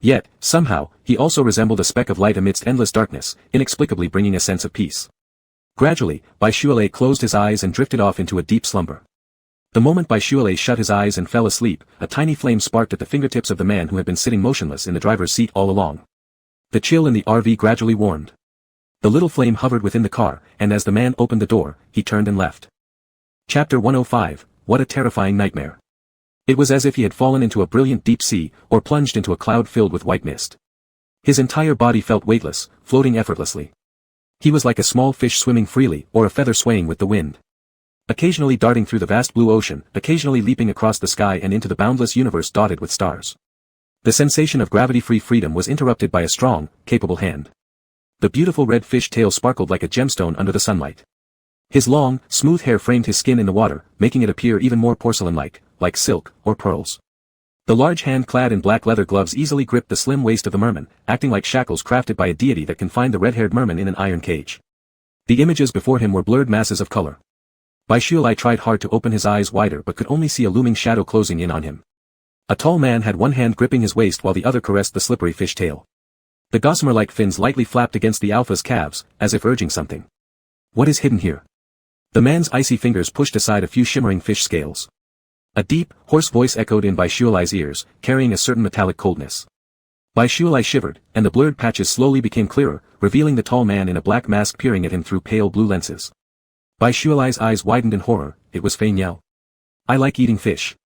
Yet, somehow, he also resembled a speck of light amidst endless darkness, inexplicably bringing a sense of peace. Gradually, Bai Shuelei closed his eyes and drifted off into a deep slumber. The moment Bai Shuelei shut his eyes and fell asleep, a tiny flame sparked at the fingertips of the man who had been sitting motionless in the driver's seat all along. The chill in the RV gradually warmed. The little flame hovered within the car, and as the man opened the door, he turned and left. Chapter 105, What a Terrifying Nightmare. It was as if he had fallen into a brilliant deep sea, or plunged into a cloud filled with white mist. His entire body felt weightless, floating effortlessly. He was like a small fish swimming freely, or a feather swaying with the wind. Occasionally darting through the vast blue ocean, occasionally leaping across the sky and into the boundless universe dotted with stars. The sensation of gravity-free freedom was interrupted by a strong, capable hand. The beautiful red fish tail sparkled like a gemstone under the sunlight. His long, smooth hair framed his skin in the water, making it appear even more porcelain-like, like silk, or pearls. The large hand clad in black leather gloves easily gripped the slim waist of the merman, acting like shackles crafted by a deity that confined the red-haired merman in an iron cage. The images before him were blurred masses of color. Bai Shuelei tried hard to open his eyes wider but could only see a looming shadow closing in on him. A tall man had one hand gripping his waist while the other caressed the slippery fish tail. The gossamer-like fins lightly flapped against the alpha's calves, as if urging something. What is hidden here? The man's icy fingers pushed aside a few shimmering fish scales. A deep, hoarse voice echoed in Bai Shuelei's ears, carrying a certain metallic coldness. Bai Shuelei shivered, and the blurred patches slowly became clearer, revealing the tall man in a black mask peering at him through pale blue lenses. Bai Shuelei's eyes widened in horror. It was Fei Niao. I like eating fish.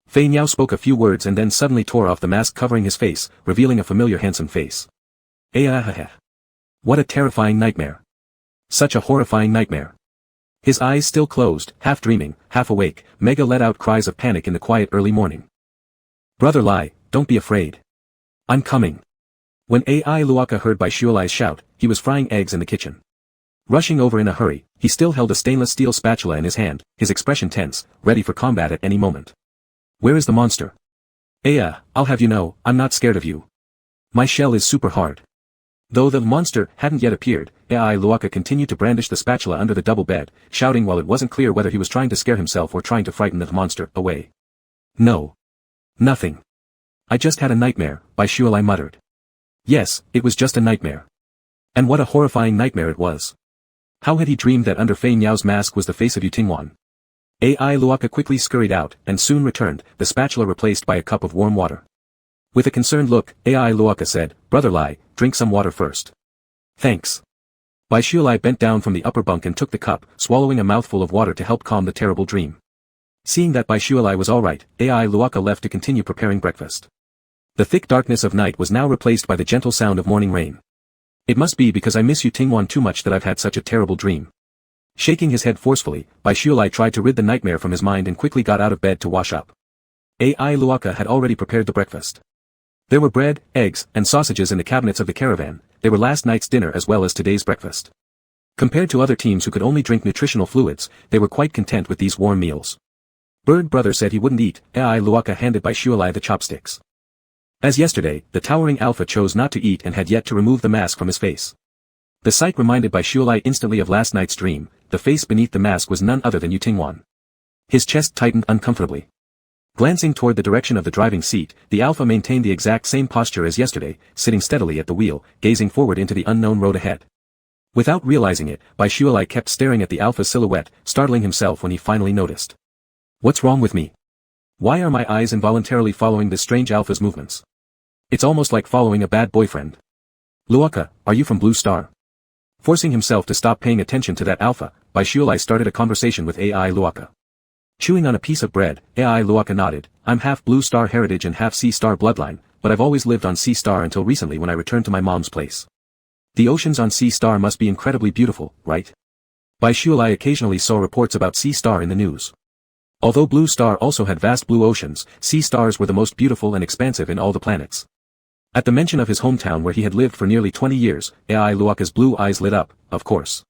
Fei Niao spoke a few words and then suddenly tore off the mask covering his face, revealing a familiar handsome face. What a terrifying nightmare. Such a horrifying nightmare. His eyes still closed, half dreaming, half awake, Mega let out cries of panic in the quiet early morning. Brother Lai, don't be afraid. I'm coming. When Ai Luaka heard Bai Shuelei's shout, he was frying eggs in the kitchen. Rushing over in a hurry, he still held a stainless steel spatula in his hand, his expression tense, ready for combat at any moment. Where is the monster? I'll have you know, I'm not scared of you. My shell is super hard. Though the monster hadn't yet appeared, Ai Luaka continued to brandish the spatula under the double bed, shouting while it wasn't clear whether he was trying to scare himself or trying to frighten the monster away. No. Nothing. I just had a nightmare, Bai Shuelei muttered. Yes, it was just a nightmare. And what a horrifying nightmare it was. How had he dreamed that under Fei Niao's mask was the face of Yu Tingwan? Ai Luaka quickly scurried out, and soon returned, the spatula replaced by a cup of warm water. With a concerned look, Ai Luaka said, Brother Lai, drink some water first. Thanks. Bai Shuelei bent down from the upper bunk and took the cup, swallowing a mouthful of water to help calm the terrible dream. Seeing that Bai Shuelei was alright, Ai Luaka left to continue preparing breakfast. The thick darkness of night was now replaced by the gentle sound of morning rain. It must be because I miss Yu Tingwan too much that I've had such a terrible dream. Shaking his head forcefully, Bai Shuelei tried to rid the nightmare from his mind and quickly got out of bed to wash up. Ai Luaka had already prepared the breakfast. There were bread, eggs, and sausages in the cabinets of the caravan. They were last night's dinner as well as today's breakfast. Compared to other teams who could only drink nutritional fluids, they were quite content with these warm meals. Bird brother said he wouldn't eat, Ai Luaka handed Baishualai the chopsticks. As yesterday, the towering alpha chose not to eat and had yet to remove the mask from his face. The sight reminded Baishualai instantly of last night's dream. The face beneath the mask was none other than Yutingwan. His chest tightened uncomfortably. Glancing toward the direction of the driving seat, the alpha maintained the exact same posture as yesterday, sitting steadily at the wheel, gazing forward into the unknown road ahead. Without realizing it, Baishualai kept staring at the alpha's silhouette, startling himself when he finally noticed. What's wrong with me? Why are my eyes involuntarily following this strange alpha's movements? It's almost like following a bad boyfriend. Luaka, are you from Blue Star? Forcing himself to stop paying attention to that alpha, Baishualai started a conversation with Ai Luaka. Chewing on a piece of bread, Ai Luaka nodded, I'm half Blue Star heritage and half Sea Star bloodline, but I've always lived on Sea Star until recently when I returned to my mom's place. The oceans on Sea Star must be incredibly beautiful, right? Baishualai occasionally saw reports about Sea Star in the news. Although Blue Star also had vast blue oceans, Sea Stars were the most beautiful and expansive in all the planets. At the mention of his hometown where he had lived for nearly 20 years, Ai Luaka's blue eyes lit up, of course.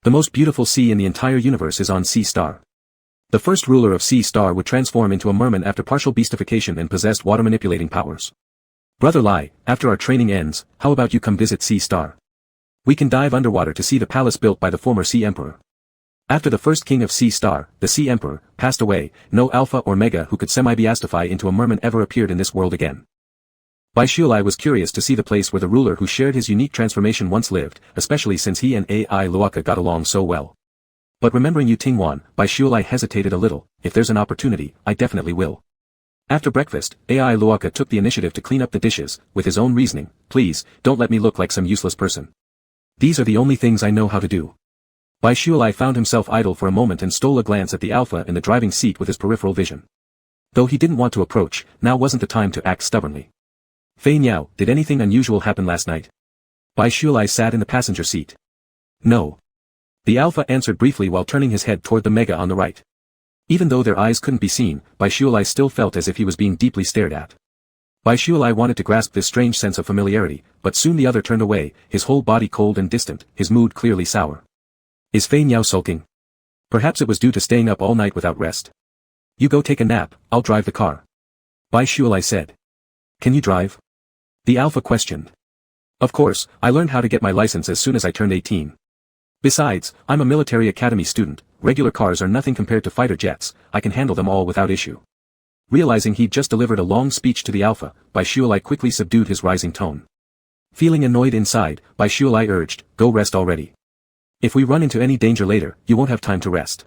The most beautiful sea in the entire universe is on Sea Star. The first ruler of Sea Star would transform into a merman after partial beastification and possessed water-manipulating powers. Brother Lai, after our training ends, how about you come visit Sea Star? We can dive underwater to see the palace built by the former Sea Emperor. After the first king of Sea Star, the Sea Emperor, passed away, no Alpha or Mega who could semi-beastify into a merman ever appeared in this world again. Baishualai was curious to see the place where the ruler who shared his unique transformation once lived, especially since he and Ai Luaka got along so well. But remembering Yutingwan, Baishualai hesitated a little. If there's an opportunity, I definitely will. After breakfast, Ai Luaka took the initiative to clean up the dishes, with his own reasoning, please, don't let me look like some useless person. These are the only things I know how to do. Baishualai found himself idle for a moment and stole a glance at the alpha in the driving seat with his peripheral vision. Though he didn't want to approach, now wasn't the time to act stubbornly. Fei Niao, did anything unusual happen last night? Baishualai sat in the passenger seat. No. The alpha answered briefly while turning his head toward the Mega on the right. Even though their eyes couldn't be seen, Baishualai still felt as if he was being deeply stared at. Baishualai wanted to grasp this strange sense of familiarity, but soon the other turned away, his whole body cold and distant, his mood clearly sour. Is Fei Niao sulking? Perhaps it was due to staying up all night without rest. You go take a nap, I'll drive the car. Baishualai said. Can you drive? The alpha questioned. Of course, I learned how to get my license as soon as I turned 18. Besides, I'm a military academy student, regular cars are nothing compared to fighter jets, I can handle them all without issue. Realizing he'd just delivered a long speech to the alpha, Baishualai quickly subdued his rising tone. Feeling annoyed inside, Baishualai urged, go rest already. If we run into any danger later, you won't have time to rest.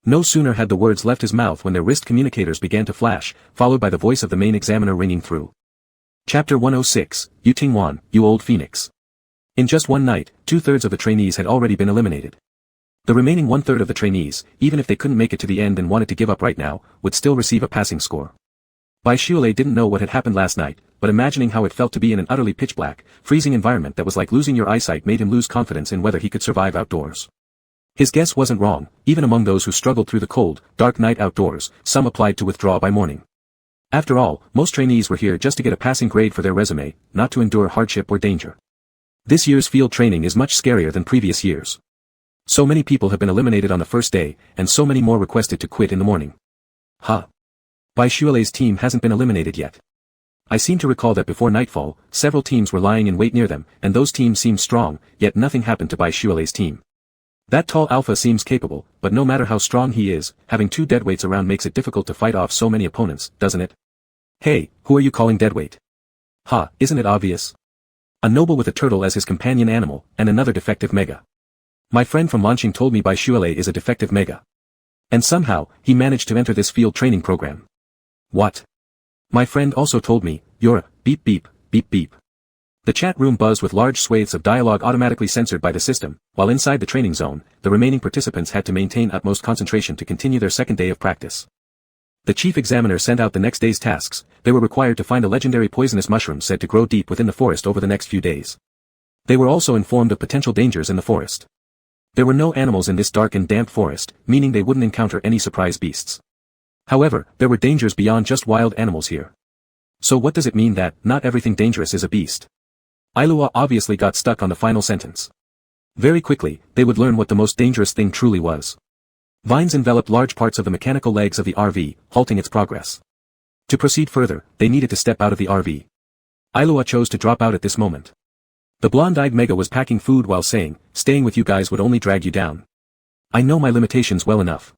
No sooner had the words left his mouth when their wrist communicators began to flash, followed by the voice of the main examiner ringing through. Chapter 106, Yutingwan, you old phoenix. In just one night, 2/3 of the trainees had already been eliminated. The remaining 1/3 of the trainees, even if they couldn't make it to the end and wanted to give up right now, would still receive a passing score. Baishualai didn't know what had happened last night, but imagining how it felt to be in an utterly pitch-black, freezing environment that was like losing your eyesight made him lose confidence in whether he could survive outdoors. His guess wasn't wrong, even among those who struggled through the cold, dark night outdoors, some applied to withdraw by morning. After all, most trainees were here just to get a passing grade for their resume, not to endure hardship or danger. This year's field training is much scarier than previous years. So many people have been eliminated on the first day, and so many more requested to quit in the morning. Huh. Baishualai's team hasn't been eliminated yet. I seem to recall that before nightfall, several teams were lying in wait near them, and those teams seemed strong, yet nothing happened to Baishualai's team. That tall alpha seems capable, but no matter how strong he is, having two deadweights around makes it difficult to fight off so many opponents, doesn't it? Hey, who are you calling deadweight? Ha, isn't it obvious? A noble with a turtle as his companion animal, and another defective Mega. My friend from Launching told me Baishualai is a defective Mega. And somehow, he managed to enter this field training program. What? My friend also told me, you're a beep beep, beep beep. The chat room buzzed with large swathes of dialogue automatically censored by the system, while inside the training zone, the remaining participants had to maintain utmost concentration to continue their second day of practice. The chief examiner sent out the next day's tasks. They were required to find a legendary poisonous mushroom said to grow deep within the forest over the next few days. They were also informed of potential dangers in the forest. There were no animals in this dark and damp forest, meaning they wouldn't encounter any surprise beasts. However, there were dangers beyond just wild animals here. So what does it mean that, not everything dangerous is a beast? Ailua obviously got stuck on the final sentence. Very quickly, they would learn what the most dangerous thing truly was. Vines enveloped large parts of the mechanical legs of the RV, halting its progress. To proceed further, they needed to step out of the RV. Ilua chose to drop out at this moment. The blonde-eyed Mega was packing food while saying, "Staying with you guys would only drag you down. I know my limitations well enough.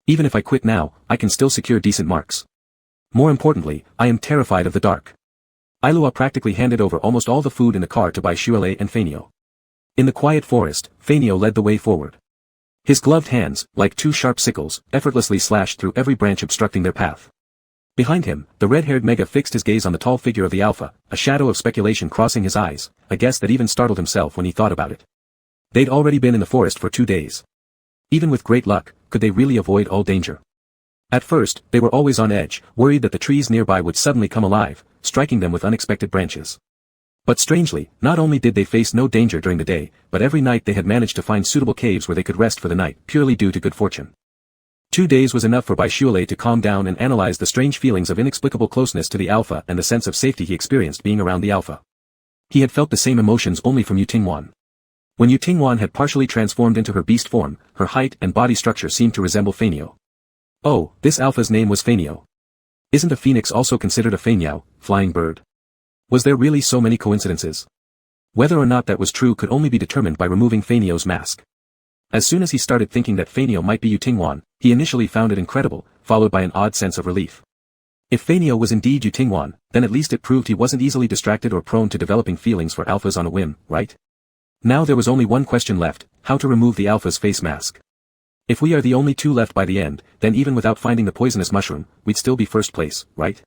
Even if I quit now, I can still secure decent marks. More importantly, I am terrified of the dark." Ilua practically handed over almost all the food in the car to Baishuale and Fanio. In the quiet forest, Fanio led the way forward. His gloved hands, like two sharp sickles, effortlessly slashed through every branch obstructing their path. Behind him, the red-haired Mega fixed his gaze on the tall figure of the Alpha, a shadow of speculation crossing his eyes, a guess that even startled himself when he thought about it. They'd already been in the forest for 2 days. Even with great luck, could they really avoid all danger? At first, they were always on edge, worried that the trees nearby would suddenly come alive, striking them with unexpected branches. But strangely, not only did they face no danger during the day, but every night they had managed to find suitable caves where they could rest for the night, purely due to good fortune. 2 days was enough for Baishuale to calm down and analyze the strange feelings of inexplicable closeness to the Alpha and the sense of safety he experienced being around the Alpha. He had felt the same emotions only from Yutingwan. When Yutingwan had partially transformed into her beast form, her height and body structure seemed to resemble Fanio. Oh, this Alpha's name was Fanio. Isn't a phoenix also considered a Fanyao, flying bird? Was there really so many coincidences? Whether or not that was true could only be determined by removing Fanio's mask. As soon as he started thinking that Fanio might be Yutingwan, he initially found it incredible, followed by an odd sense of relief. If Fanio was indeed Yutingwan, then at least it proved he wasn't easily distracted or prone to developing feelings for Alphas on a whim, right? Now there was only one question left, how to remove the Alpha's face mask. If we are the only 2 left by the end, then even without finding the poisonous mushroom, we'd still be first place, right?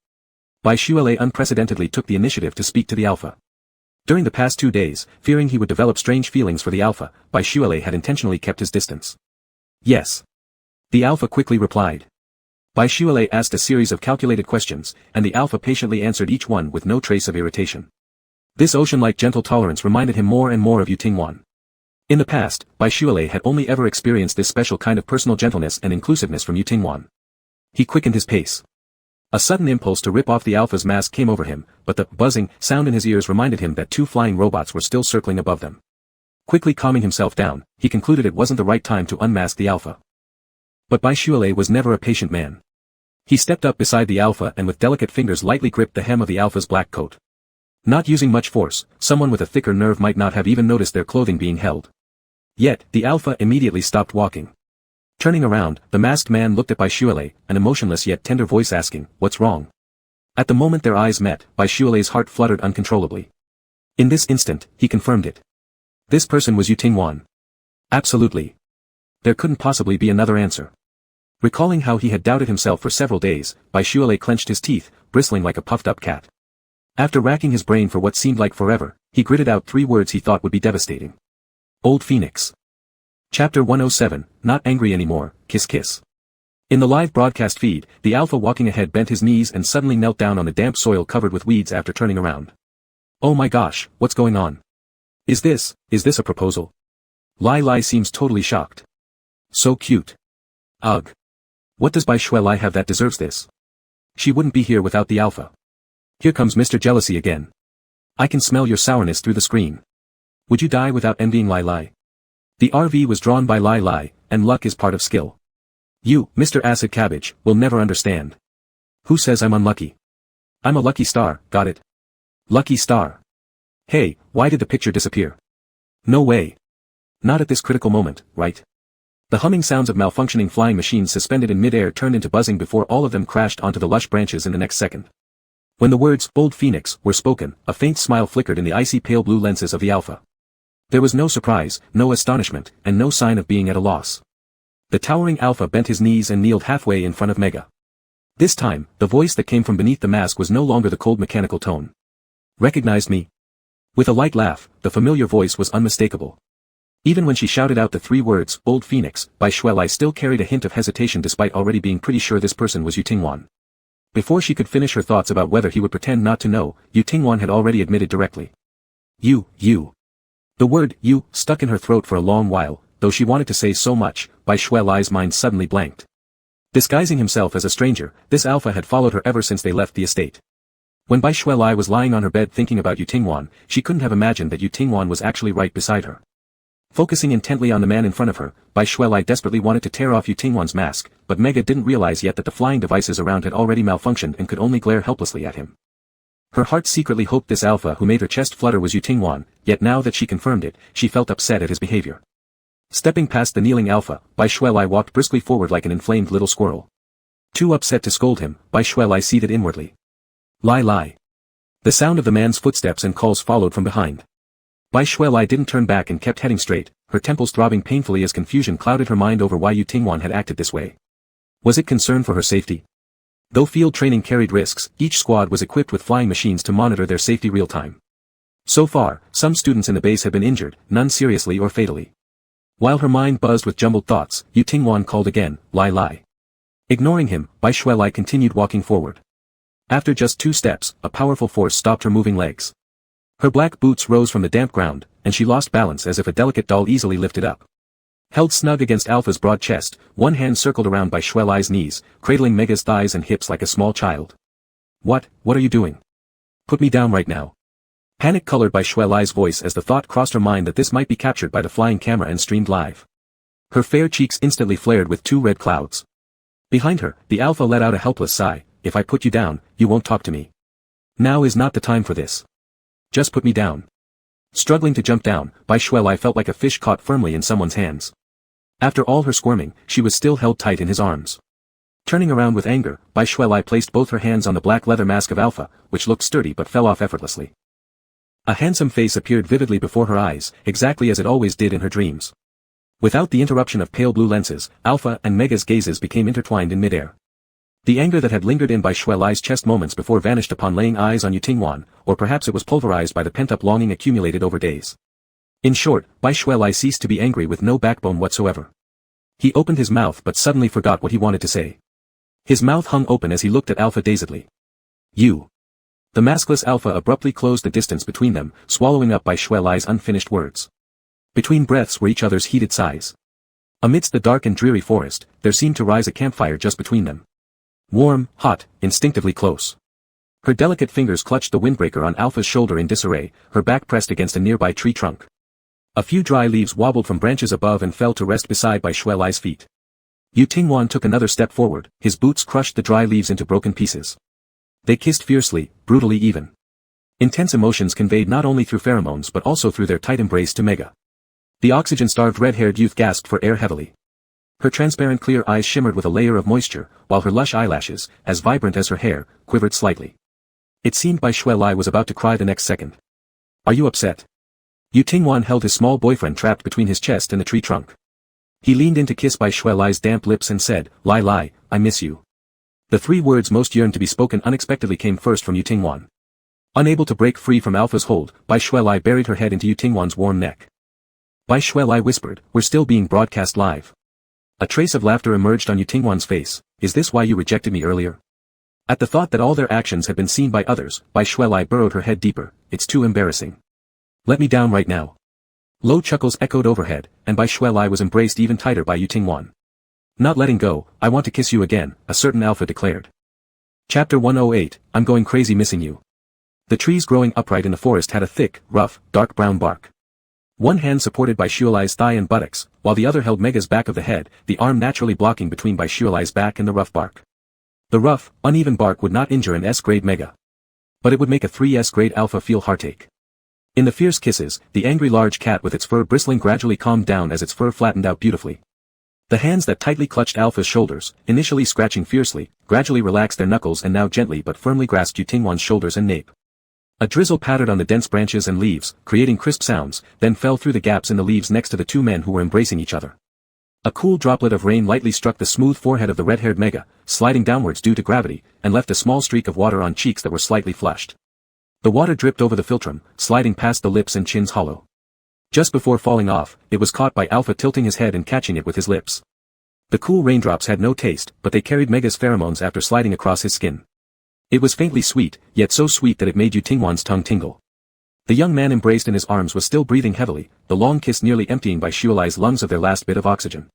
Baishuale unprecedentedly took the initiative to speak to the Alpha. During the past 2 days, fearing he would develop strange feelings for the Alpha, Baishuale had intentionally kept his distance. Yes. The Alpha quickly replied. Baishuale asked a series of calculated questions, and the Alpha patiently answered each one with no trace of irritation. This ocean-like gentle tolerance reminded him more and more of Yutingwan. In the past, Baishuale had only ever experienced this special kind of personal gentleness and inclusiveness from Yutingwan. He quickened his pace. A sudden impulse to rip off the Alpha's mask came over him, but the buzzing sound in his ears reminded him that 2 flying robots were still circling above them. Quickly calming himself down, he concluded it wasn't the right time to unmask the Alpha. But Baishuale was never a patient man. He stepped up beside the Alpha and with delicate fingers lightly gripped the hem of the Alpha's black coat. Not using much force, someone with a thicker nerve might not have even noticed their clothing being held. Yet, the Alpha immediately stopped walking. Turning around, the masked man looked at Baishuale, an emotionless yet tender voice asking, "What's wrong?" At the moment their eyes met, Baishuale's heart fluttered uncontrollably. In this instant, he confirmed it. This person was Yutingwan. Absolutely. There couldn't possibly be another answer. Recalling how he had doubted himself for several days, Baishuale clenched his teeth, bristling like a puffed-up cat. After racking his brain for what seemed like forever, he gritted out 3 words he thought would be devastating. Old Phoenix. Chapter 107, Not Angry Anymore, Kiss Kiss. In the live broadcast feed, the Alpha walking ahead bent his knees and suddenly knelt down on the damp soil covered with weeds after turning around. Oh my gosh, what's going on? Is this a proposal? Lai Lai seems totally shocked. So cute. Ugh. What does Baishuale have that deserves this? She wouldn't be here without the Alpha. Here comes Mr. Jealousy again. I can smell your sourness through the screen. Would you die without envying Lai Lai? The RV was drawn by Lai Lai, and luck is part of skill. You, Mr. Acid Cabbage, will never understand. Who says I'm unlucky? I'm a lucky star, got it? Lucky star. Hey, why did the picture disappear? No way. Not at this critical moment, right? The humming sounds of malfunctioning flying machines suspended in mid-air turned into buzzing before all of them crashed onto the lush branches in the next second. When the words, "Old Phoenix," were spoken, a faint smile flickered in the icy pale blue lenses of the Alpha. There was no surprise, no astonishment, and no sign of being at a loss. The towering Alpha bent his knees and kneeled halfway in front of Mega. This time, the voice that came from beneath the mask was no longer the cold mechanical tone. Recognized me? With a light laugh, the familiar voice was unmistakable. Even when she shouted out the 3 words, "Old Phoenix," Baishuale still carried a hint of hesitation despite already being pretty sure this person was Yutingwan. Before she could finish her thoughts about whether he would pretend not to know, Yutingwan had already admitted directly. You. The word, "you," stuck in her throat for a long while, though she wanted to say so much, Baishuale's mind suddenly blanked. Disguising himself as a stranger, this Alpha had followed her ever since they left the estate. When Baishuale was lying on her bed thinking about Yutingwan, she couldn't have imagined that Yutingwan was actually right beside her. Focusing intently on the man in front of her, Boylove desperately wanted to tear off Yutingwan's mask, but Mega didn't realize yet that the flying devices around had already malfunctioned and could only glare helplessly at him. Her heart secretly hoped this alpha who made her chest flutter was Yutingwan, yet now that she confirmed it, she felt upset at his behavior. Stepping past the kneeling alpha, Boylove walked briskly forward like an inflamed little squirrel. Too upset to scold him, Boylove seethed inwardly. Lie. The sound of the man's footsteps and calls followed from behind. Boylove didn't turn back and kept heading straight, her temples throbbing painfully as confusion clouded her mind over why Yutingwan had acted this way. Was it concern for her safety? Though field training carried risks, each squad was equipped with flying machines to monitor their safety real-time. So far, some students in the base had been injured, none seriously or fatally. While her mind buzzed with jumbled thoughts, Yutingwan called again, lie. Ignoring him, Boylove continued walking forward. After just 2 steps, a powerful force stopped her moving legs. Her black boots rose from the damp ground, and she lost balance as if a delicate doll easily lifted up. Held snug against Alpha's broad chest, one hand circled around Boylove's knees, cradling Mega's thighs and hips like a small child. What are you doing? Put me down right now. Panic colored Boylove's voice as the thought crossed her mind that this might be captured by the flying camera and streamed live. Her fair cheeks instantly flared with 2 red clouds. Behind her, the Alpha let out a helpless sigh. If I put you down, you won't talk to me. Now is not the time for this. Just put me down. Struggling to jump down, Boylove felt like a fish caught firmly in someone's hands. After all her squirming, she was still held tight in his arms. Turning around with anger, Boylove placed both her hands on the black leather mask of Alpha, which looked sturdy but fell off effortlessly. A handsome face appeared vividly before her eyes, exactly as it always did in her dreams. Without the interruption of pale blue lenses, Alpha and Mega's gazes became intertwined in midair. The anger that had lingered in Boylove's chest moments before vanished upon laying eyes on Yutingwan, or perhaps it was pulverized by the pent-up longing accumulated over days. In short, Boylove ceased to be angry with no backbone whatsoever. He opened his mouth but suddenly forgot what he wanted to say. His mouth hung open as he looked at Alpha dazedly. You. The maskless Alpha abruptly closed the distance between them, swallowing up Boylove's unfinished words. Between breaths were each other's heated sighs. Amidst the dark and dreary forest, there seemed to rise a campfire just between them. Warm, hot, instinctively close. Her delicate fingers clutched the windbreaker on Alpha's shoulder in disarray, her back pressed against a nearby tree trunk. A few dry leaves wobbled from branches above and fell to rest beside Boylove's feet. Yutingwan took another step forward, his boots crushed the dry leaves into broken pieces. They kissed fiercely, brutally even. Intense emotions conveyed not only through pheromones but also through their tight embrace to Mega. The oxygen-starved red-haired youth gasped for air heavily. Her transparent clear eyes shimmered with a layer of moisture, while her lush eyelashes, as vibrant as her hair, quivered slightly. It seemed Boylove was about to cry the next second. Are you upset? Yutingwan held his small boyfriend trapped between his chest and the tree trunk. He leaned in to kiss Boylove's damp lips and said, Lie, I miss you. The 3 words most yearned to be spoken unexpectedly came first from Yutingwan. Unable to break free from Alpha's hold, Boylove buried her head into Yutingwan's warm neck. Boylove whispered, We're still being broadcast live. A trace of laughter emerged on Yutingwan's face. Is this why you rejected me earlier? At the thought that all their actions had been seen by others, Boylove burrowed her head deeper. It's too embarrassing. Let me down right now. Low chuckles echoed overhead, and Boylove was embraced even tighter by Yutingwan. Not letting go, I want to kiss you again, a certain Alpha declared. Chapter 108, I'm going crazy missing you. The trees growing upright in the forest had a thick, rough, dark brown bark. One hand supported Boylove's thigh and buttocks, while the other held Mega's back of the head, the arm naturally blocking between Boylove's back and the rough bark. The rough, uneven bark would not injure an S-grade Mega. But it would make a 3S-grade Alpha feel heartache. In the fierce kisses, the angry large cat with its fur bristling gradually calmed down as its fur flattened out beautifully. The hands that tightly clutched Alpha's shoulders, initially scratching fiercely, gradually relaxed their knuckles and now gently but firmly grasped Yutingwan's shoulders and nape. A drizzle pattered on the dense branches and leaves, creating crisp sounds, then fell through the gaps in the leaves next to the 2 men who were embracing each other. A cool droplet of rain lightly struck the smooth forehead of the red-haired Mega, sliding downwards due to gravity, and left a small streak of water on cheeks that were slightly flushed. The water dripped over the philtrum, sliding past the lips and chins hollow. Just before falling off, it was caught by Alpha tilting his head and catching it with his lips. The cool raindrops had no taste, but they carried Mega's pheromones after sliding across his skin. It was faintly sweet, yet so sweet that it made Yutingwan's tongue tingle. The young man embraced in his arms was still breathing heavily, the long kiss nearly emptying Boylove's lungs of their last bit of oxygen.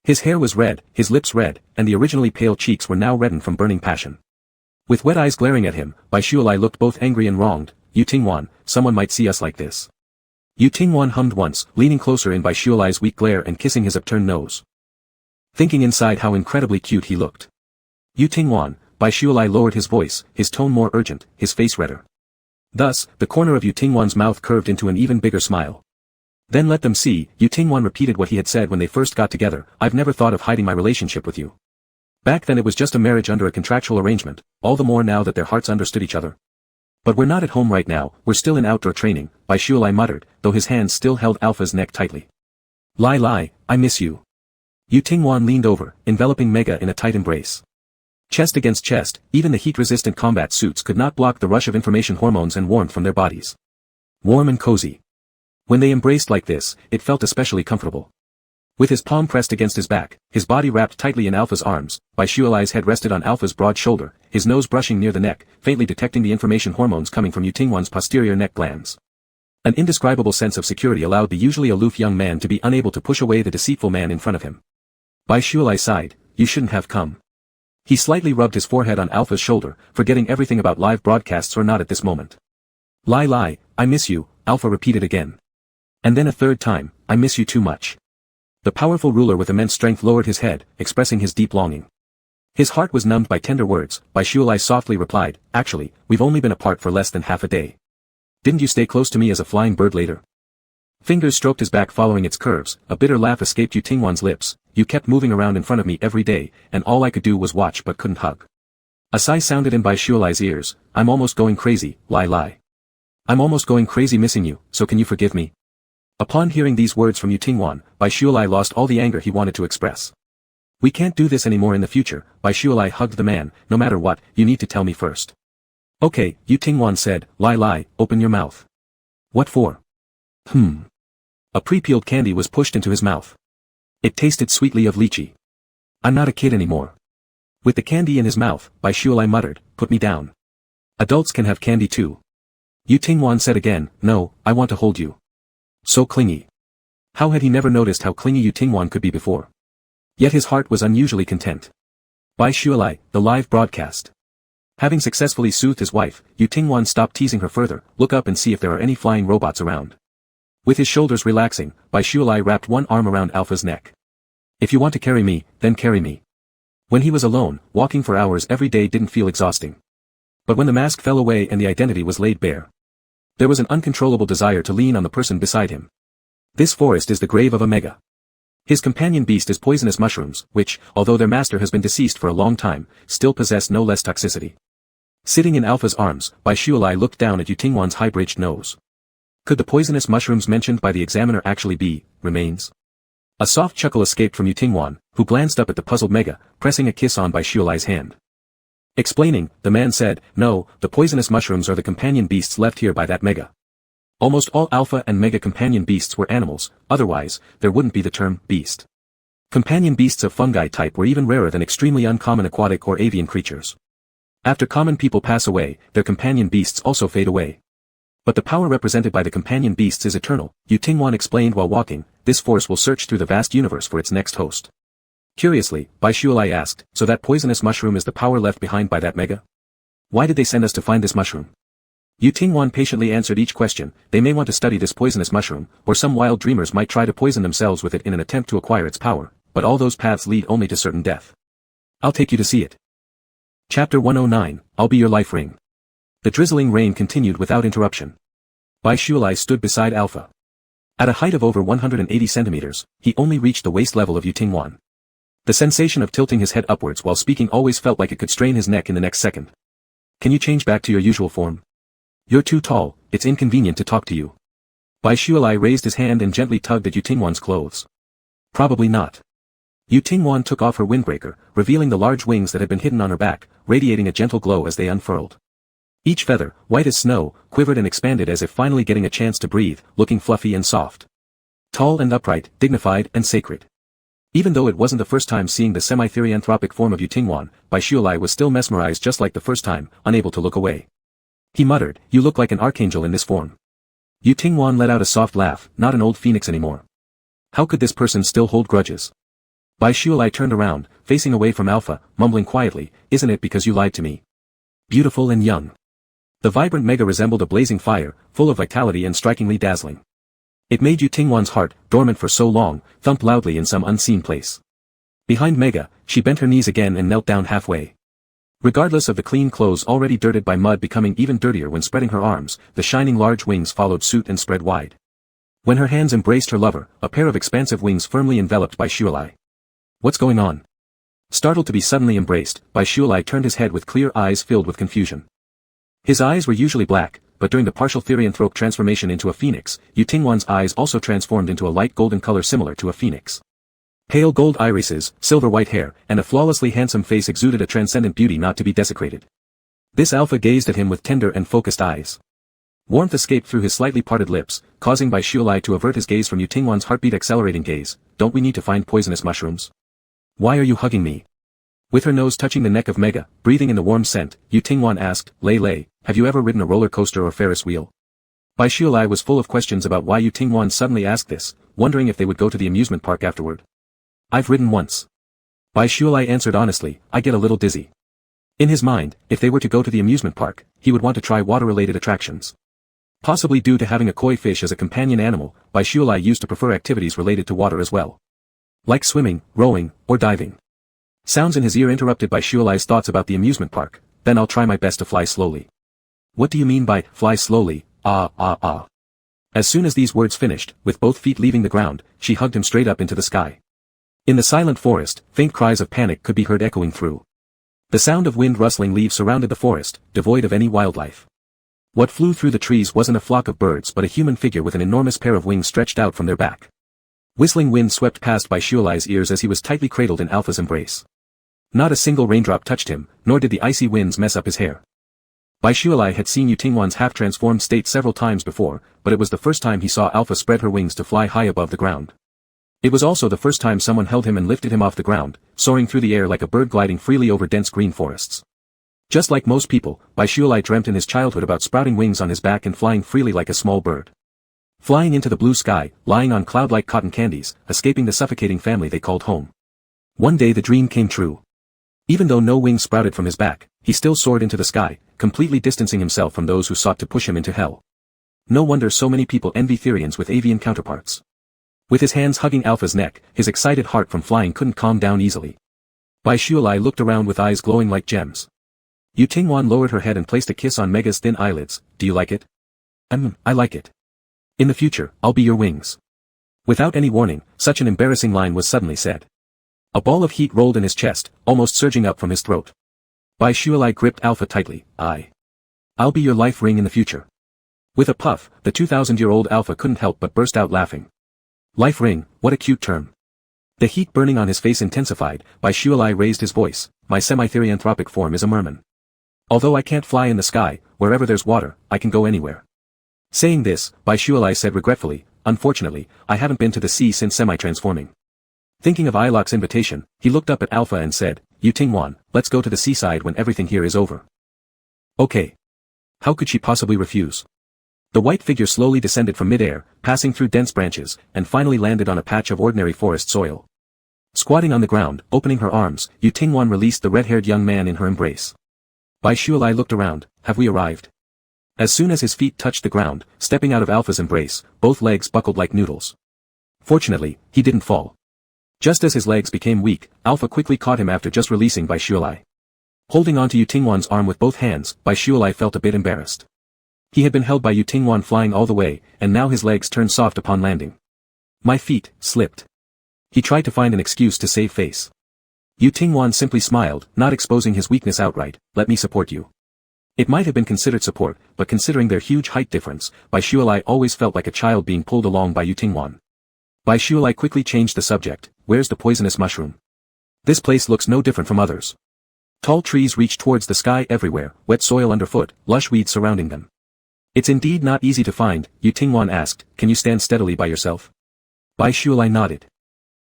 His hair was red, his lips red, and the originally pale cheeks were now reddened from burning passion. With wet eyes glaring at him, Boylove looked both angry and wronged. Yutingwan, someone might see us like this. Yu Tingwan hummed once, leaning closer in by Shualai's weak glare and kissing his upturned nose. Thinking inside how incredibly cute he looked. Yu Tingwan, Bai Shualai lowered his voice, his tone more urgent, his face redder. Thus, the corner of Yu Tingwan's mouth curved into an even bigger smile. Then let them see, Yu Tingwan repeated what he had said when they first got together, I've never thought of hiding my relationship with you. Back then it was just a marriage under a contractual arrangement, all the more now that their hearts understood each other. But we're not at home right now, we're still in outdoor training, Bai Shualai muttered, though his hands still held Alpha's neck tightly. Lai, I miss you. Yu Tingwan leaned over, enveloping Mega in a tight embrace. Chest against chest, even the heat-resistant combat suits could not block the rush of information hormones and warmth from their bodies. Warm and cozy. When they embraced like this, it felt especially comfortable. With his palm pressed against his back, his body wrapped tightly in Alpha's arms, Bai Shualai's head rested on Alpha's broad shoulder, his nose brushing near the neck, faintly detecting the information hormones coming from Yu Tingwan's posterior neck glands. An indescribable sense of security allowed the usually aloof young man to be unable to push away the deceitful man in front of him. Bai Shualai sighed, you shouldn't have come. He slightly rubbed his forehead on Alpha's shoulder, forgetting everything about live broadcasts or not at this moment. Lai, I miss you, Alpha repeated again. And then a third time, I miss you too much. The powerful ruler with immense strength lowered his head, expressing his deep longing. His heart was numbed by tender words, Bai Shualai softly replied, actually, we've only been apart for less than half a day. Didn't you stay close to me as a flying bird later? Fingers stroked his back following its curves, a bitter laugh escaped Yu Tingwan's lips, you kept moving around in front of me every day, and all I could do was watch but couldn't hug. A sigh sounded in Bai Shualai's ears, I'm almost going crazy, Lai. I'm almost going crazy missing you, so can you forgive me? Upon hearing these words from Yu Tingwan, Bai Shualai lost all the anger he wanted to express. We can't do this anymore in the future, Bai Shualai hugged the man, no matter what, you need to tell me first. Okay, Yu Tingwan said, Lai, open your mouth. What for? A pre-peeled candy was pushed into his mouth. It tasted sweetly of lychee. I'm not a kid anymore. With the candy in his mouth, Bai Shualai muttered, put me down. Adults can have candy too. Yu Tingwan said again, no, I want to hold you. So clingy. How had he never noticed how clingy Yu Tingwan could be before? Yet his heart was unusually content. Bai Shualai, the live broadcast. Having successfully soothed his wife, Yu Tingwan stopped teasing her further, look up and see if there are any flying robots around. With his shoulders relaxing, Bai Shualai wrapped one arm around Alpha's neck. If you want to carry me, then carry me. When he was alone, walking for hours every day didn't feel exhausting. But when the mask fell away and the identity was laid bare, there was an uncontrollable desire to lean on the person beside him. This forest is the grave of a mega. His companion beast is poisonous mushrooms, which, although their master has been deceased for a long time, still possess no less toxicity. Sitting in Alpha's arms, Bai Shualai looked down at Yu Tingwan's high-bridged nose. Could the poisonous mushrooms mentioned by the examiner actually be remains? A soft chuckle escaped from Yu Tingwan, who glanced up at the puzzled mega, pressing a kiss on Bai Shualai's hand. Explaining, the man said, no, the poisonous mushrooms are the companion beasts left here by that mega. Almost all alpha and mega companion beasts were animals, otherwise, there wouldn't be the term beast. Companion beasts of fungi type were even rarer than extremely uncommon aquatic or avian creatures. After common people pass away, their companion beasts also fade away. But the power represented by the companion beasts is eternal, Yu Tingwan explained while walking, this force will search through the vast universe for its next host. Curiously, Bai Shualai asked, so that poisonous mushroom is the power left behind by that mega? Why did they send us to find this mushroom? Yu Tingwan patiently answered each question, they may want to study this poisonous mushroom, or some wild dreamers might try to poison themselves with it in an attempt to acquire its power, but all those paths lead only to certain death. I'll take you to see it. Chapter 109, I'll be your life ring. The drizzling rain continued without interruption. Bai Shualai stood beside Alpha. At a height of over 180 centimeters, he only reached the waist level of Yu Tingwan. The sensation of tilting his head upwards while speaking always felt like it could strain his neck in the next second. Can you change back to your usual form? You're too tall, it's inconvenient to talk to you. Bai Shualai raised his hand and gently tugged at Yu Tingwan's clothes. Probably not. Yu Tingwan took off her windbreaker, revealing the large wings that had been hidden on her back, radiating a gentle glow as they unfurled. Each feather, white as snow, quivered and expanded as if finally getting a chance to breathe, looking fluffy and soft. Tall and upright, dignified and sacred. Even though it wasn't the first time seeing the semi-therianthropic form of Yu Tingwan, Bai Shualai was still mesmerized just like the first time, unable to look away. He muttered, you look like an archangel in this form. Yu Tingwan let out a soft laugh, not an old phoenix anymore. How could this person still hold grudges? Bai Shualai turned around, facing away from Alpha, mumbling quietly, isn't it because you lied to me? Beautiful and young. The vibrant mega resembled a blazing fire, full of vitality and strikingly dazzling. It made Yu Tingwan's heart, dormant for so long, thump loudly in some unseen place. Behind Mega, she bent her knees again and knelt down halfway. Regardless of the clean clothes already dirted by mud becoming even dirtier when spreading her arms, the shining large wings followed suit and spread wide. When her hands embraced her lover, a pair of expansive wings firmly enveloped Bai Shualai. What's going on? Startled to be suddenly embraced, Bai Shualai turned his head with clear eyes filled with confusion. His eyes were usually black, but during the partial therianthrope transformation into a phoenix, Yu Tingwan's eyes also transformed into a light golden color similar to a phoenix. Pale gold irises, silver white hair, and a flawlessly handsome face exuded a transcendent beauty not to be desecrated. This alpha gazed at him with tender and focused eyes. Warmth escaped through his slightly parted lips, causing Bai Shualai to avert his gaze from Yu Tingwan's heartbeat-accelerating gaze. Don't we need to find poisonous mushrooms? Why are you hugging me? With her nose touching the neck of Mega, breathing in the warm scent, Yu Tingwan asked, Lei, have you ever ridden a roller coaster or Ferris wheel? Bai Shualai was full of questions about why Yu Tingwan suddenly asked this, wondering if they would go to the amusement park afterward. I've ridden once. Bai Shualai answered honestly, I get a little dizzy. In his mind, if they were to go to the amusement park, he would want to try water-related attractions. Possibly due to having a koi fish as a companion animal, Bai Shualai used to prefer activities related to water as well. Like swimming, rowing, or diving. Sounds in his ear interrupted Bai Shualai's thoughts about the amusement park. Then I'll try my best to fly slowly. What do you mean by, fly slowly, ah. As soon as these words finished, with both feet leaving the ground, she hugged him straight up into the sky. In the silent forest, faint cries of panic could be heard echoing through. The sound of wind rustling leaves surrounded the forest, devoid of any wildlife. What flew through the trees wasn't a flock of birds but a human figure with an enormous pair of wings stretched out from their back. Whistling wind swept past Bai Shualai's ears as he was tightly cradled in Alpha's embrace. Not a single raindrop touched him, nor did the icy winds mess up his hair. Bai Shualai had seen Yu Tingwan's half-transformed state several times before, but it was the first time he saw Alpha spread her wings to fly high above the ground. It was also the first time someone held him and lifted him off the ground, soaring through the air like a bird gliding freely over dense green forests. Just like most people, Bai Shualai dreamt in his childhood about sprouting wings on his back and flying freely like a small bird. Flying into the blue sky, lying on cloud-like cotton candies, escaping the suffocating family they called home. One day the dream came true. Even though no wings sprouted from his back, he still soared into the sky, completely distancing himself from those who sought to push him into hell. No wonder so many people envy Therians with avian counterparts. With his hands hugging Alpha's neck, his excited heart from flying couldn't calm down easily. Bai Shualai looked around with eyes glowing like gems. Yu Tingwan lowered her head and placed a kiss on Mega's thin eyelids. Do you like it? I like it. In the future, I'll be your wings. Without any warning, such an embarrassing line was suddenly said. A ball of heat rolled in his chest, almost surging up from his throat. Bai Shualai gripped Alpha tightly. I'll be your life ring in the future. With a puff, the 2,000-year-old Alpha couldn't help but burst out laughing. Life ring, what a cute term. The heat burning on his face intensified. Bai Shualai raised his voice. My semi-therianthropic form is a merman. Although I can't fly in the sky, wherever there's water, I can go anywhere. Saying this, Bai Shualai said regretfully, unfortunately, I haven't been to the sea since semi-transforming. Thinking of Ilok's invitation, he looked up at Alpha and said, Yu Tingwan, let's go to the seaside when everything here is over. Okay. How could she possibly refuse? The white figure slowly descended from mid-air, passing through dense branches, and finally landed on a patch of ordinary forest soil. Squatting on the ground, opening her arms, Yu Tingwan released the red-haired young man in her embrace. Bai Shualai looked around. Have we arrived? As soon as his feet touched the ground, stepping out of Alpha's embrace, both legs buckled like noodles. Fortunately, he didn't fall. Just as his legs became weak, Alpha quickly caught him after just releasing Bai Shualai. Holding onto Yu Tingwan's arm with both hands, Bai Shualai felt a bit embarrassed. He had been held by Yu Tingwan flying all the way, and now his legs turned soft upon landing. My feet slipped. He tried to find an excuse to save face. Yu Tingwan simply smiled, not exposing his weakness outright. Let me support you. It might have been considered support, but considering their huge height difference, Bai Shualai always felt like a child being pulled along by Yu Tingwan. Bai Shualai quickly changed the subject. Where's the poisonous mushroom? This place looks no different from others. Tall trees reach towards the sky everywhere, wet soil underfoot, lush weeds surrounding them. It's indeed not easy to find, Yu Tingwan asked. Can you stand steadily by yourself? Bai Shualai nodded.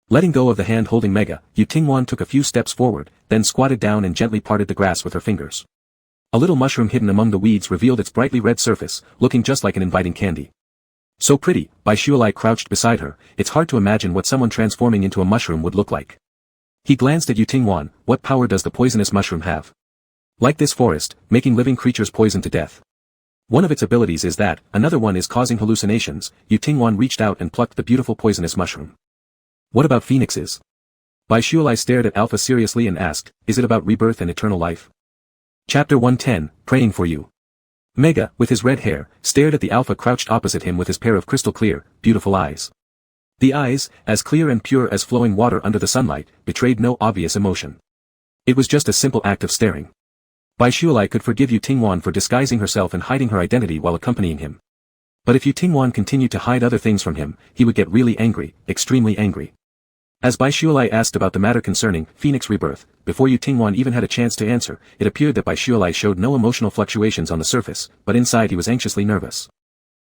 Letting go of the hand holding Mega, Yu Tingwan took a few steps forward, then squatted down and gently parted the grass with her fingers. A little mushroom hidden among the weeds revealed its brightly red surface, looking just like an inviting candy. So pretty, Bai Shualai crouched beside her. It's hard to imagine what someone transforming into a mushroom would look like. He glanced at Yu Tingwan. What power does the poisonous mushroom have? Like this forest, making living creatures poison to death. One of its abilities is that, another one is causing hallucinations. Yu Tingwan reached out and plucked the beautiful poisonous mushroom. What about phoenixes? Bai Shualai stared at Alpha seriously and asked, is it about rebirth and eternal life? Chapter 110, Praying for You. Mega, with his red hair, stared at the Alpha crouched opposite him with his pair of crystal clear, beautiful eyes. The eyes, as clear and pure as flowing water under the sunlight, betrayed no obvious emotion. It was just a simple act of staring. Bai Shualai could forgive Yu Tingwan for disguising herself and hiding her identity while accompanying him. But if Yu Tingwan continued to hide other things from him, he would get really angry, extremely angry. As Bai Shualai asked about the matter concerning phoenix rebirth, before Yu Tingwan even had a chance to answer, it appeared that Bai Shualai showed no emotional fluctuations on the surface, but inside he was anxiously nervous.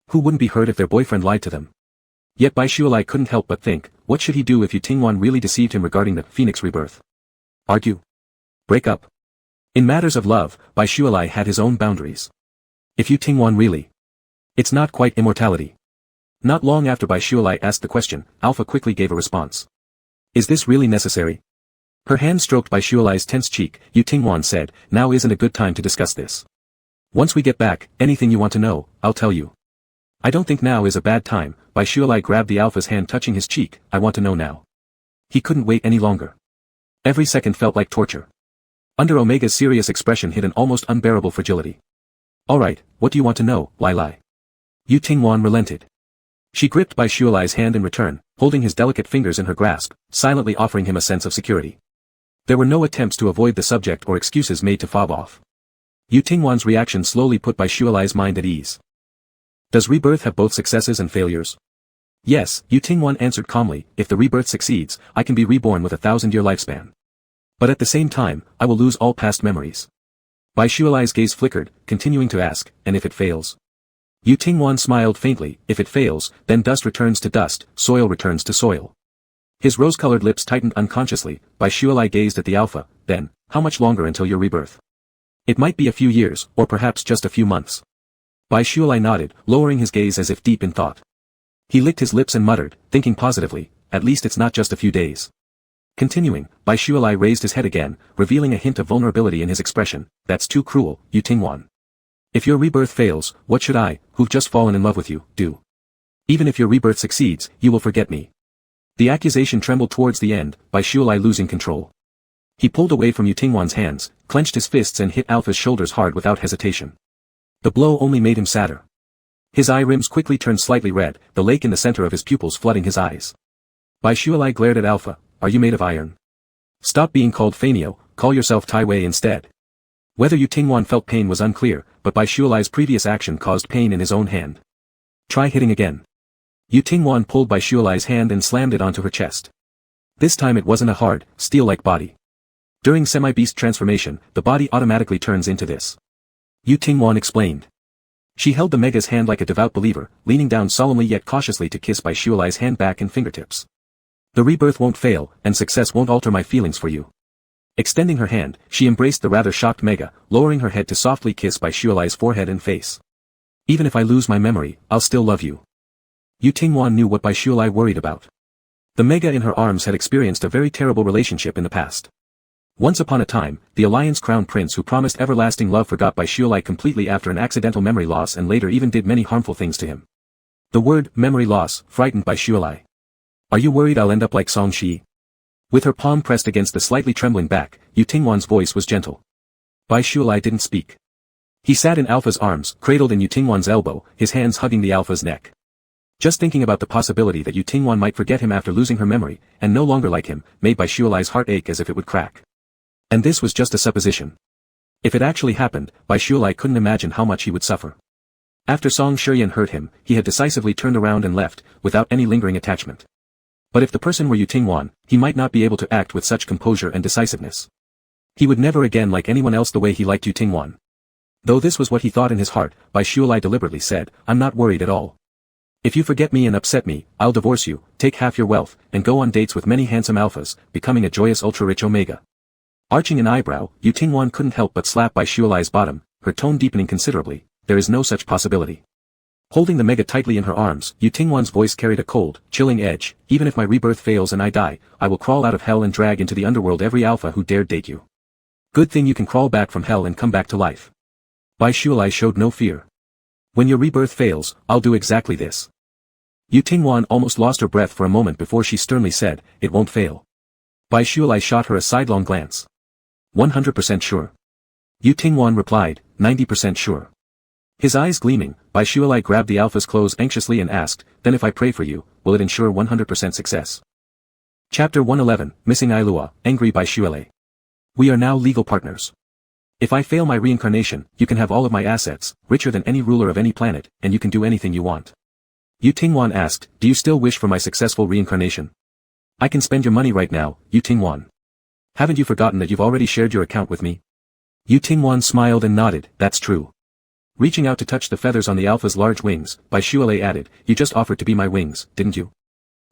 Who wouldn't be hurt if their boyfriend lied to them? Yet Bai Shualai couldn't help but think, what should he do if Yu Tingwan really deceived him regarding the phoenix rebirth? Argue? Break up? In matters of love, Bai Shualai had his own boundaries. If Yu Tingwan really... It's not quite immortality. Not long after Bai Shualai asked the question, Alpha quickly gave a response. Is this really necessary? Her hand stroked Bai Shualai's tense cheek, Yu Tingwan said, now isn't a good time to discuss this. Once we get back, anything you want to know, I'll tell you. I don't think now is a bad time. Bai Shualai grabbed the Alpha's hand touching his cheek, I want to know now. He couldn't wait any longer. Every second felt like torture. Under Omega's serious expression hid an almost unbearable fragility. Alright, what do you want to know, Lai Lai? Yu Tingwan relented. She gripped Bai Shualai's hand in return, holding his delicate fingers in her grasp, silently offering him a sense of security. There were no attempts to avoid the subject or excuses made to fob off. Yu Tingwan's reaction slowly put Bai Shualai's mind at ease. Does rebirth have both successes and failures? Yes, Yu Tingwan answered calmly, if the rebirth succeeds, I can be reborn with a 1,000-year lifespan. But at the same time, I will lose all past memories. Bai Shualai's gaze flickered, continuing to ask, and if it fails? Yu Tingwan smiled faintly, if it fails, then dust returns to dust, soil returns to soil. His rose-colored lips tightened unconsciously. Bai Shualai gazed at the Alpha, then, how much longer until your rebirth? It might be a few years, or perhaps just a few months. Bai Shualai nodded, lowering his gaze as if deep in thought. He licked his lips and muttered, thinking positively, at least it's not just a few days. Continuing, Bai Shualai raised his head again, revealing a hint of vulnerability in his expression, that's too cruel, Yu Tingwan. If your rebirth fails, what should I, who've just fallen in love with you, do? Even if your rebirth succeeds, you will forget me. The accusation trembled towards the end, Bai Shualai losing control. He pulled away from Yu Tingwan's hands, clenched his fists and hit Alpha's shoulders hard without hesitation. The blow only made him sadder. His eye rims quickly turned slightly red, the lake in the center of his pupils flooding his eyes. Bai Shualai glared at Alpha, are you made of iron? Stop being called Fanio, call yourself Tai Wei instead. Whether Yu Tingwan felt pain was unclear, but Bai Shualai's previous action caused pain in his own hand. Try hitting again. Yu Tingwan pulled Bai Shualai's hand and slammed it onto her chest. This time it wasn't a hard, steel-like body. During semi-beast transformation, the body automatically turns into this. Yu Tingwan explained. She held the Mega's hand like a devout believer, leaning down solemnly yet cautiously to kiss Bai Shualai's hand back and fingertips. The rebirth won't fail, and success won't alter my feelings for you. Extending her hand, she embraced the rather shocked Mega, lowering her head to softly kiss Bai Shualai's forehead and face. Even if I lose my memory, I'll still love you. Yu Tingwan knew what Bai Shualai worried about. The Mega in her arms had experienced a very terrible relationship in the past. Once upon a time, the Alliance Crown Prince who promised everlasting love forgot Bai Shualai completely after an accidental memory loss and later even did many harmful things to him. The word, memory loss, frightened Bai Shualai. Are you worried I'll end up like Song Shi? With her palm pressed against the slightly trembling back, Yu Tingwan's voice was gentle. Bai Shualai didn't speak. He sat in Alpha's arms, cradled in Yu Tingwan's elbow, his hands hugging the Alpha's neck. Just thinking about the possibility that Yu Tingwan might forget him after losing her memory, and no longer like him, made Bai Shualai's heart ache as if it would crack. And this was just a supposition. If it actually happened, Bai Shualai couldn't imagine how much he would suffer. After Song Shiyan hurt him, he had decisively turned around and left, without any lingering attachment. But if the person were Yu Tingwan, he might not be able to act with such composure and decisiveness. He would never again like anyone else the way he liked Yu Tingwan. Though this was what he thought in his heart, Bai Shualai deliberately said, I'm not worried at all. If you forget me and upset me, I'll divorce you, take half your wealth, and go on dates with many handsome alphas, becoming a joyous ultra-rich Omega. Arching an eyebrow, Yu Tingwan couldn't help but slap Bai Shualai's bottom, her tone deepening considerably, there is no such possibility. Holding the Mega tightly in her arms, Yu Tingwan's voice carried a cold, chilling edge, even if my rebirth fails and I die, I will crawl out of hell and drag into the underworld every alpha who dared date you. Good thing you can crawl back from hell and come back to life. Bai Shualai showed no fear. When your rebirth fails, I'll do exactly this. Yu Tingwan almost lost her breath for a moment before she sternly said, it won't fail. Bai Shualai shot her a sidelong glance. 100% sure. Yu Tingwan replied, 90% sure. His eyes gleaming, Bai Shualai grabbed the alpha's clothes anxiously and asked, then if I pray for you, will it ensure 100% success? Chapter 111, Missing Ailua, Angry Bai Shualai. We are now legal partners. If I fail my reincarnation, you can have all of my assets, richer than any ruler of any planet, and you can do anything you want. Yu Tingwan asked, do you still wish for my successful reincarnation? I can spend your money right now, Yu Tingwan. Haven't you forgotten that you've already shared your account with me? Yu Tingwan smiled and nodded, that's true. Reaching out to touch the feathers on the alpha's large wings, Bai Shualai added, you just offered to be my wings, didn't you?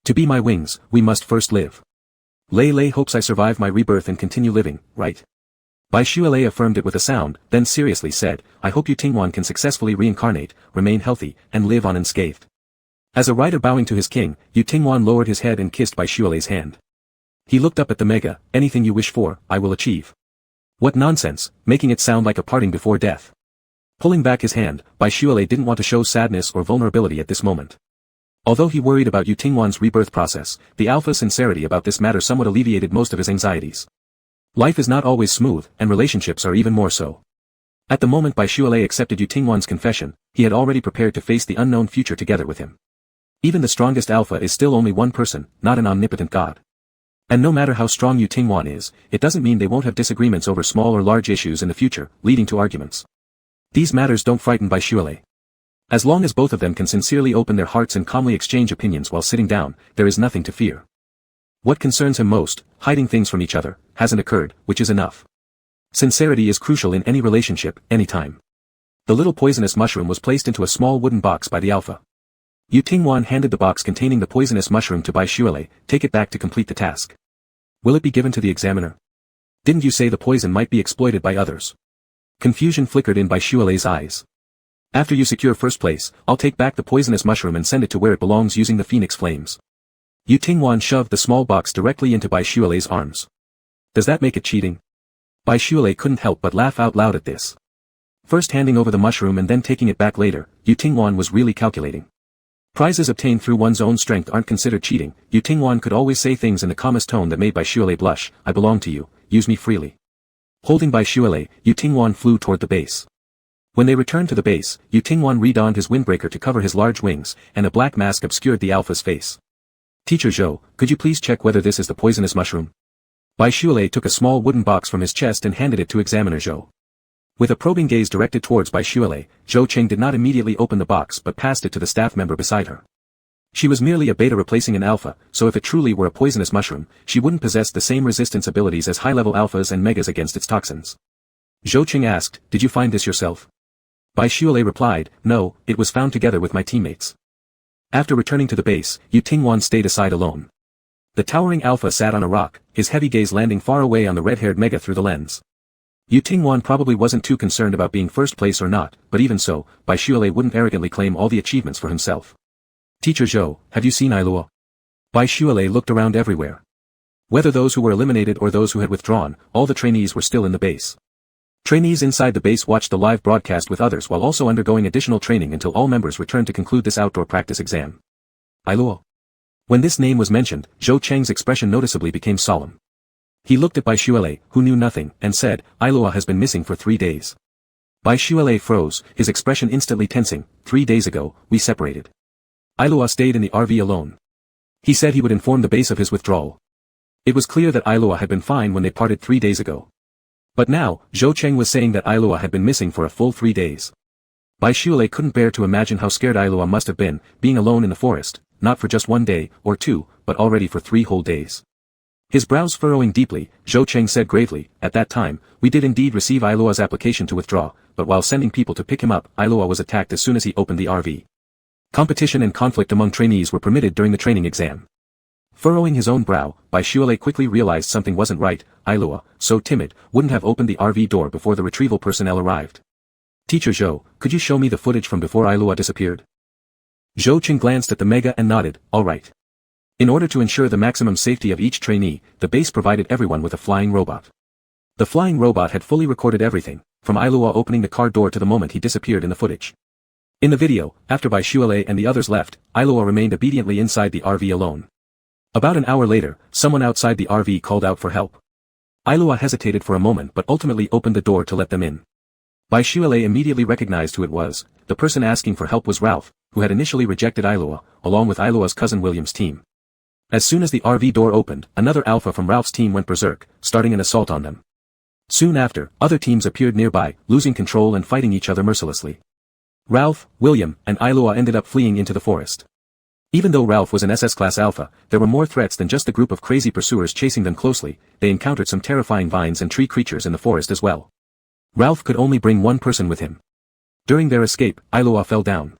To be my wings, we must first live. Lei Lei hopes I survive my rebirth and continue living, right? Bai Shualai affirmed it with a sound, then seriously said, I hope Yu Tingwan can successfully reincarnate, remain healthy, and live on unscathed. As a rider bowing to his king, Yu Tingwan lowered his head and kissed Bai Shualai's hand. He looked up at the mega, anything you wish for, I will achieve. What nonsense, making it sound like a parting before death. Pulling back his hand, Bai Shualai didn't want to show sadness or vulnerability at this moment. Although he worried about Yu Tingwan's rebirth process, the alpha's sincerity about this matter somewhat alleviated most of his anxieties. Life is not always smooth, and relationships are even more so. At the moment Bai Shualai accepted Yu Tingwan's confession, he had already prepared to face the unknown future together with him. Even the strongest alpha is still only one person, not an omnipotent god. And no matter how strong Yu Tingwan is, it doesn't mean they won't have disagreements over small or large issues in the future, leading to arguments. These matters don't frighten Bai Shualai. As long as both of them can sincerely open their hearts and calmly exchange opinions while sitting down, there is nothing to fear. What concerns him most, hiding things from each other, hasn't occurred, which is enough. Sincerity is crucial in any relationship, anytime. The little poisonous mushroom was placed into a small wooden box by the alpha. Yu Tingwan handed the box containing the poisonous mushroom to Bai Shualai, take it back to complete the task. Will it be given to the examiner? Didn't you say the poison might be exploited by others? Confusion flickered in Bai Shualai's eyes. After you secure first place, I'll take back the poisonous mushroom and send it to where it belongs using the phoenix flames. Yu Tingwan shoved the small box directly into Bai Shualai's arms. Does that make it cheating? Bai Shualai couldn't help but laugh out loud at this. First handing over the mushroom and then taking it back later, Yu Tingwan was really calculating. Prizes obtained through one's own strength aren't considered cheating. Yu Tingwan could always say things in the calmest tone that made Bai Shualai blush, I belong to you, use me freely. Holding Bai Shualai, Yu Tingwan flew toward the base. When they returned to the base, Yu Tingwan redonned his windbreaker to cover his large wings, and a black mask obscured the alpha's face. Teacher Zhou, could you please check whether this is the poisonous mushroom? Bai Shualai took a small wooden box from his chest and handed it to Examiner Zhou. With a probing gaze directed towards Bai Shualai, Zhou Cheng did not immediately open the box but passed it to the staff member beside her. She was merely a beta replacing an alpha, so if it truly were a poisonous mushroom, she wouldn't possess the same resistance abilities as high-level alphas and megas against its toxins. Zhou Cheng asked, did you find this yourself? Bai Shualai replied, no, it was found together with my teammates. After returning to the base, Yu Tingwan stayed aside alone. The towering alpha sat on a rock, his heavy gaze landing far away on the red-haired mega through the lens. Yu Tingwan probably wasn't too concerned about being first place or not, but even so, Bai Shualai wouldn't arrogantly claim all the achievements for himself. Teacher Zhou, have you seen Ailua? Bai Shualai looked around everywhere. Whether those who were eliminated or those who had withdrawn, all the trainees were still in the base. Trainees inside the base watched the live broadcast with others while also undergoing additional training until all members returned to conclude this outdoor practice exam. Ailua. When this name was mentioned, Zhou Cheng's expression noticeably became solemn. He looked at Bai Shualai, who knew nothing, and said, Ailua has been missing for 3 days. Bai Shualai froze, his expression instantly tensing. 3 days ago, we separated. Ailua stayed in the RV alone. He said he would inform the base of his withdrawal. It was clear that Ailua had been fine when they parted 3 days ago. But now, Zhou Cheng was saying that Ailua had been missing for a full 3 days. Bai Shualai couldn't bear to imagine how scared Ailua must have been, being alone in the forest, not for just 1 day, or 2, but already for 3 whole days. His brows furrowing deeply, Zhou Cheng said gravely, at that time, we did indeed receive Ailua's application to withdraw, but while sending people to pick him up, Ailua was attacked as soon as he opened the RV. Competition and conflict among trainees were permitted during the training exam. Furrowing his own brow, Bai Shualai quickly realized something wasn't right. Ailua, so timid, wouldn't have opened the RV door before the retrieval personnel arrived. Teacher Zhou, could you show me the footage from before Ailua disappeared? Zhou Cheng glanced at the mega and nodded, all right. In order to ensure the maximum safety of each trainee, the base provided everyone with a flying robot. The flying robot had fully recorded everything, from Ailua opening the car door to the moment he disappeared in the footage. In the video, after Bai Shualei and the others left, Ailua remained obediently inside the RV alone. About an hour later, someone outside the RV called out for help. Ailua hesitated for a moment but ultimately opened the door to let them in. Bai Shualei immediately recognized who it was. The person asking for help was Ralph, who had initially rejected Ailua, along with Ailua's cousin William's team. As soon as the RV door opened, another alpha from Ralph's team went berserk, starting an assault on them. Soon after, other teams appeared nearby, losing control and fighting each other mercilessly. Ralph, William, and Ailua ended up fleeing into the forest. Even though Ralph was an SS-class alpha, there were more threats than just a group of crazy pursuers chasing them closely. They encountered some terrifying vines and tree creatures in the forest as well. Ralph could only bring one person with him. During their escape, Ailua fell down.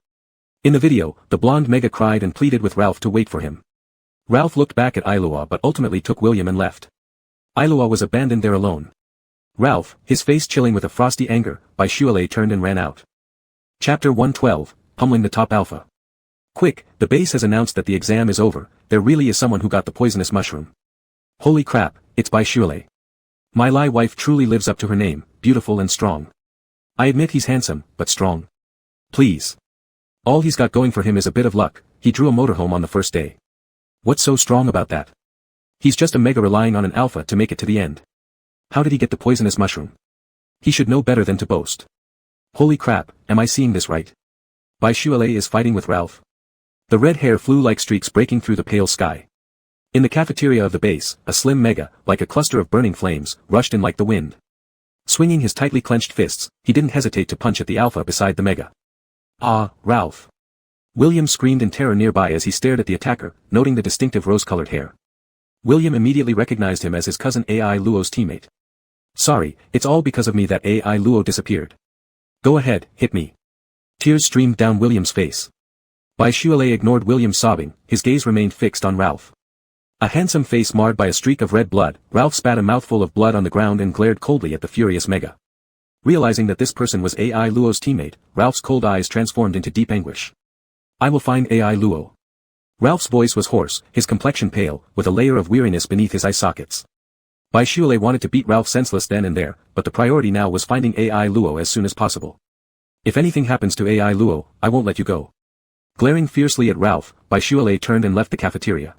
In the video, the blonde Mega cried and pleaded with Ralph to wait for him. Ralph looked back at Ailua but ultimately took William and left. Ailua was abandoned there alone. Ralph, his face chilling with a frosty anger, Bai Shualei turned and ran out. Chapter 112, Pummeling the Top Alpha. Quick, the base has announced that the exam is over. There really is someone who got the poisonous mushroom. Holy crap, it's Bai Shualei. My Lai wife truly lives up to her name, beautiful and strong. I admit he's handsome, but strong. Please. All he's got going for him is a bit of luck. He drew a motorhome on the first day. What's so strong about that? He's just a mega relying on an alpha to make it to the end. How did he get the poisonous mushroom? He should know better than to boast. Holy crap, am I seeing this right? Bai Shualei is fighting with Ralph. The red hair flew like streaks breaking through the pale sky. In the cafeteria of the base, a slim Mega, like a cluster of burning flames, rushed in like the wind. Swinging his tightly clenched fists, he didn't hesitate to punch at the alpha beside the Mega. Ah, Ralph. William screamed in terror nearby as he stared at the attacker, noting the distinctive rose-colored hair. William immediately recognized him as his cousin AI Luo's teammate. Sorry, it's all because of me that AI Luo disappeared. Go ahead, hit me. Tears streamed down William's face. Bai Shualei ignored William sobbing, his gaze remained fixed on Ralph. A handsome face marred by a streak of red blood, Ralph spat a mouthful of blood on the ground and glared coldly at the furious Mega. Realizing that this person was AI Luo's teammate, Ralph's cold eyes transformed into deep anguish. I will find AI Luo. Ralph's voice was hoarse, his complexion pale, with a layer of weariness beneath his eye sockets. Bai Shualei wanted to beat Ralph senseless then and there, but the priority now was finding AI Luo as soon as possible. If anything happens to AI Luo, I won't let you go. Glaring fiercely at Ralph, Bai Shualei turned and left the cafeteria.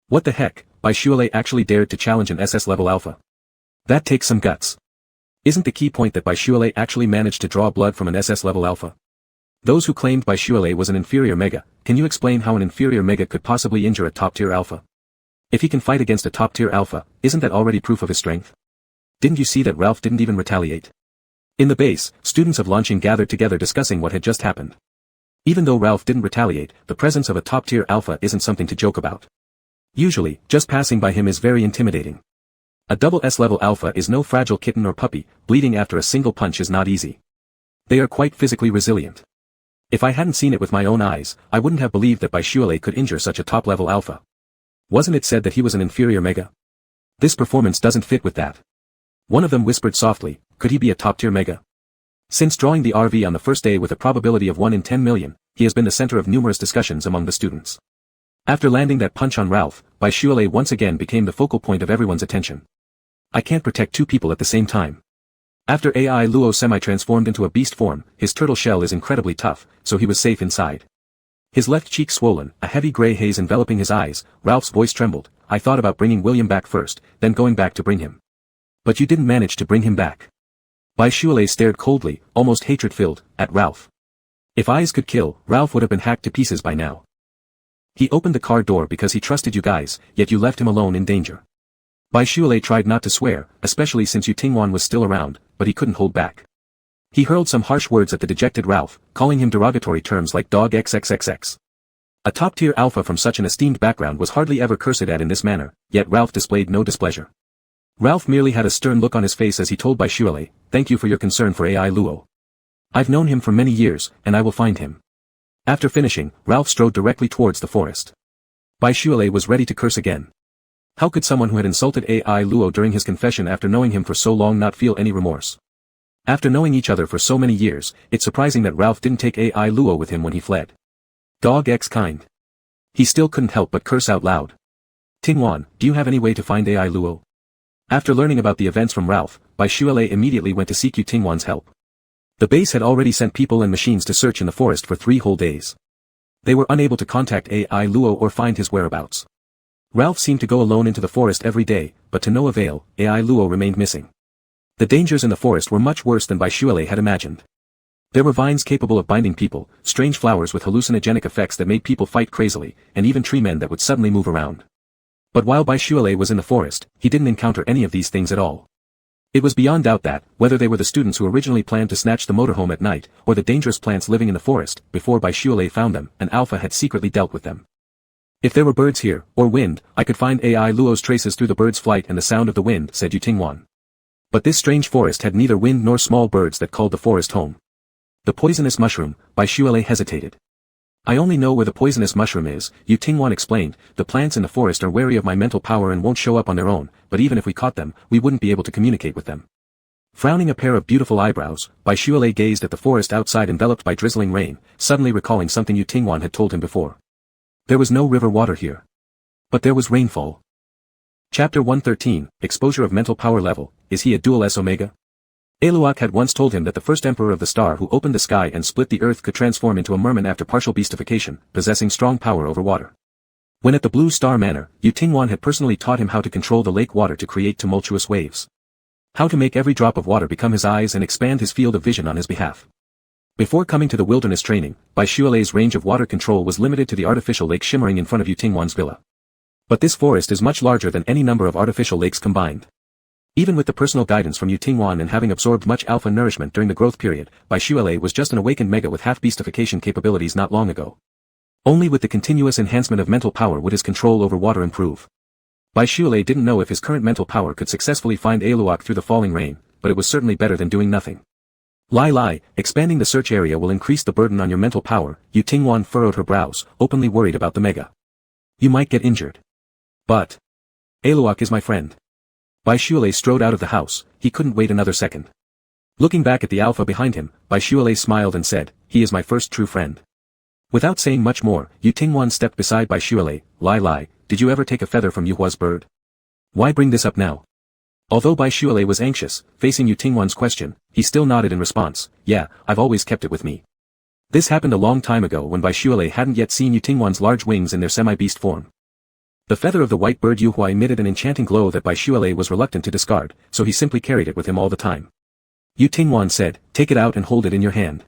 What the heck, Bai Shualei actually dared to challenge an SS-level alpha. That takes some guts. Isn't the key point that Bai Shualei actually managed to draw blood from an SS-level alpha? Those who claimed Bai Shualei was an inferior Mega, can you explain how an inferior Mega could possibly injure a top-tier alpha? If he can fight against a top-tier alpha, isn't that already proof of his strength? Didn't you see that Ralph didn't even retaliate? In the base, students of launching gathered together discussing what had just happened. Even though Ralph didn't retaliate, the presence of a top-tier alpha isn't something to joke about. Usually, just passing by him is very intimidating. A double S-level alpha is no fragile kitten or puppy, bleeding after a single punch is not easy. They are quite physically resilient. If I hadn't seen it with my own eyes, I wouldn't have believed that Bai Shualei could injure such a top-level alpha. Wasn't it said that he was an inferior Mega? This performance doesn't fit with that. One of them whispered softly, could he be a top-tier Mega? Since drawing the RV on the first day with a probability of 1 in 10 million, he has been the center of numerous discussions among the students. After landing that punch on Ralph, Bai Shualei once again became the focal point of everyone's attention. I can't protect two people at the same time. After AI Luo semi-transformed into a beast form, his turtle shell is incredibly tough, so he was safe inside. His left cheek swollen, a heavy gray haze enveloping his eyes, Ralph's voice trembled. I thought about bringing William back first, then going back to bring him. But you didn't manage to bring him back. Bai Shualei stared coldly, almost hatred-filled, at Ralph. If eyes could kill, Ralph would have been hacked to pieces by now. He opened the car door because he trusted you guys, yet you left him alone in danger. Bai Shualei tried not to swear, especially since Yu Tingwan was still around, but he couldn't hold back. He hurled some harsh words at the dejected Ralph, calling him derogatory terms like dog xxxx. A top-tier alpha from such an esteemed background was hardly ever cursed at in this manner, yet Ralph displayed no displeasure. Ralph merely had a stern look on his face as he told Bai Shualei, thank you for your concern for AI Luo. I've known him for many years, and I will find him. After finishing, Ralph strode directly towards the forest. Bai Shualei was ready to curse again. How could someone who had insulted AI Luo during his confession after knowing him for so long not feel any remorse? After knowing each other for so many years, it's surprising that Ralph didn't take AI Luo with him when he fled. Dog X kind. He still couldn't help but curse out loud. Tingwan, do you have any way to find AI Luo? After learning about the events from Ralph, Bai Shualei immediately went to seek Yu Tingwan's help. The base had already sent people and machines to search in the forest for 3 whole days. They were unable to contact AI Luo or find his whereabouts. Ralph seemed to go alone into the forest every day, but to no avail. AI Luo remained missing. The dangers in the forest were much worse than Baishuele had imagined. There were vines capable of binding people, strange flowers with hallucinogenic effects that made people fight crazily, and even tree men that would suddenly move around. But while Baishuele was in the forest, he didn't encounter any of these things at all. It was beyond doubt that, whether they were the students who originally planned to snatch the motorhome at night, or the dangerous plants living in the forest, before Baishuele found them, an alpha had secretly dealt with them. If there were birds here, or wind, I could find AI Luo's traces through the bird's flight and the sound of the wind, said Yutingwan. But this strange forest had neither wind nor small birds that called the forest home. The poisonous mushroom, Baishuele hesitated. I only know where the poisonous mushroom is, Yutingwan explained. The plants in the forest are wary of my mental power and won't show up on their own, but even if we caught them, we wouldn't be able to communicate with them. Frowning a pair of beautiful eyebrows, Baishuele gazed at the forest outside enveloped by drizzling rain, suddenly recalling something Yutingwan had told him before. There was no river water here. But there was rainfall. Chapter 113, Exposure of Mental Power Level, Is he a dual S Omega? Eluak had once told him that the first emperor of the star who opened the sky and split the earth could transform into a merman after partial beastification, possessing strong power over water. When at the Blue Star Manor, Yutingwan had personally taught him how to control the lake water to create tumultuous waves. How to make every drop of water become his eyes and expand his field of vision on his behalf. Before coming to the wilderness training, Baishuele's range of water control was limited to the artificial lake shimmering in front of Yutingwan's villa. But this forest is much larger than any number of artificial lakes combined. Even with the personal guidance from Yutingwan and having absorbed much alpha nourishment during the growth period, Baishuele was just an awakened mega with half-beastification capabilities not long ago. Only with the continuous enhancement of mental power would his control over water improve. Baishuele didn't know if his current mental power could successfully find Eluak through the falling rain, but it was certainly better than doing nothing. Lie, expanding the search area will increase the burden on your mental power, Yutingwan furrowed her brows, openly worried about the mega. You might get injured. But Eluak is my friend. Baishuele strode out of the house, he couldn't wait another second. Looking back at the alpha behind him, Baishuele smiled and said, he is my first true friend. Without saying much more, Yutingwan stepped beside Baishuele. Lie, did you ever take a feather from Yuhua's bird? Why bring this up now? Although Baishuele was anxious, facing Yutingwan's question, he still nodded in response, yeah, I've always kept it with me. This happened a long time ago when Baishuele hadn't yet seen Yutingwan's large wings in their semi-beast form. The feather of the white bird Yuhua emitted an enchanting glow that Baishuele was reluctant to discard, so he simply carried it with him all the time. Yutingwan said, take it out and hold it in your hand.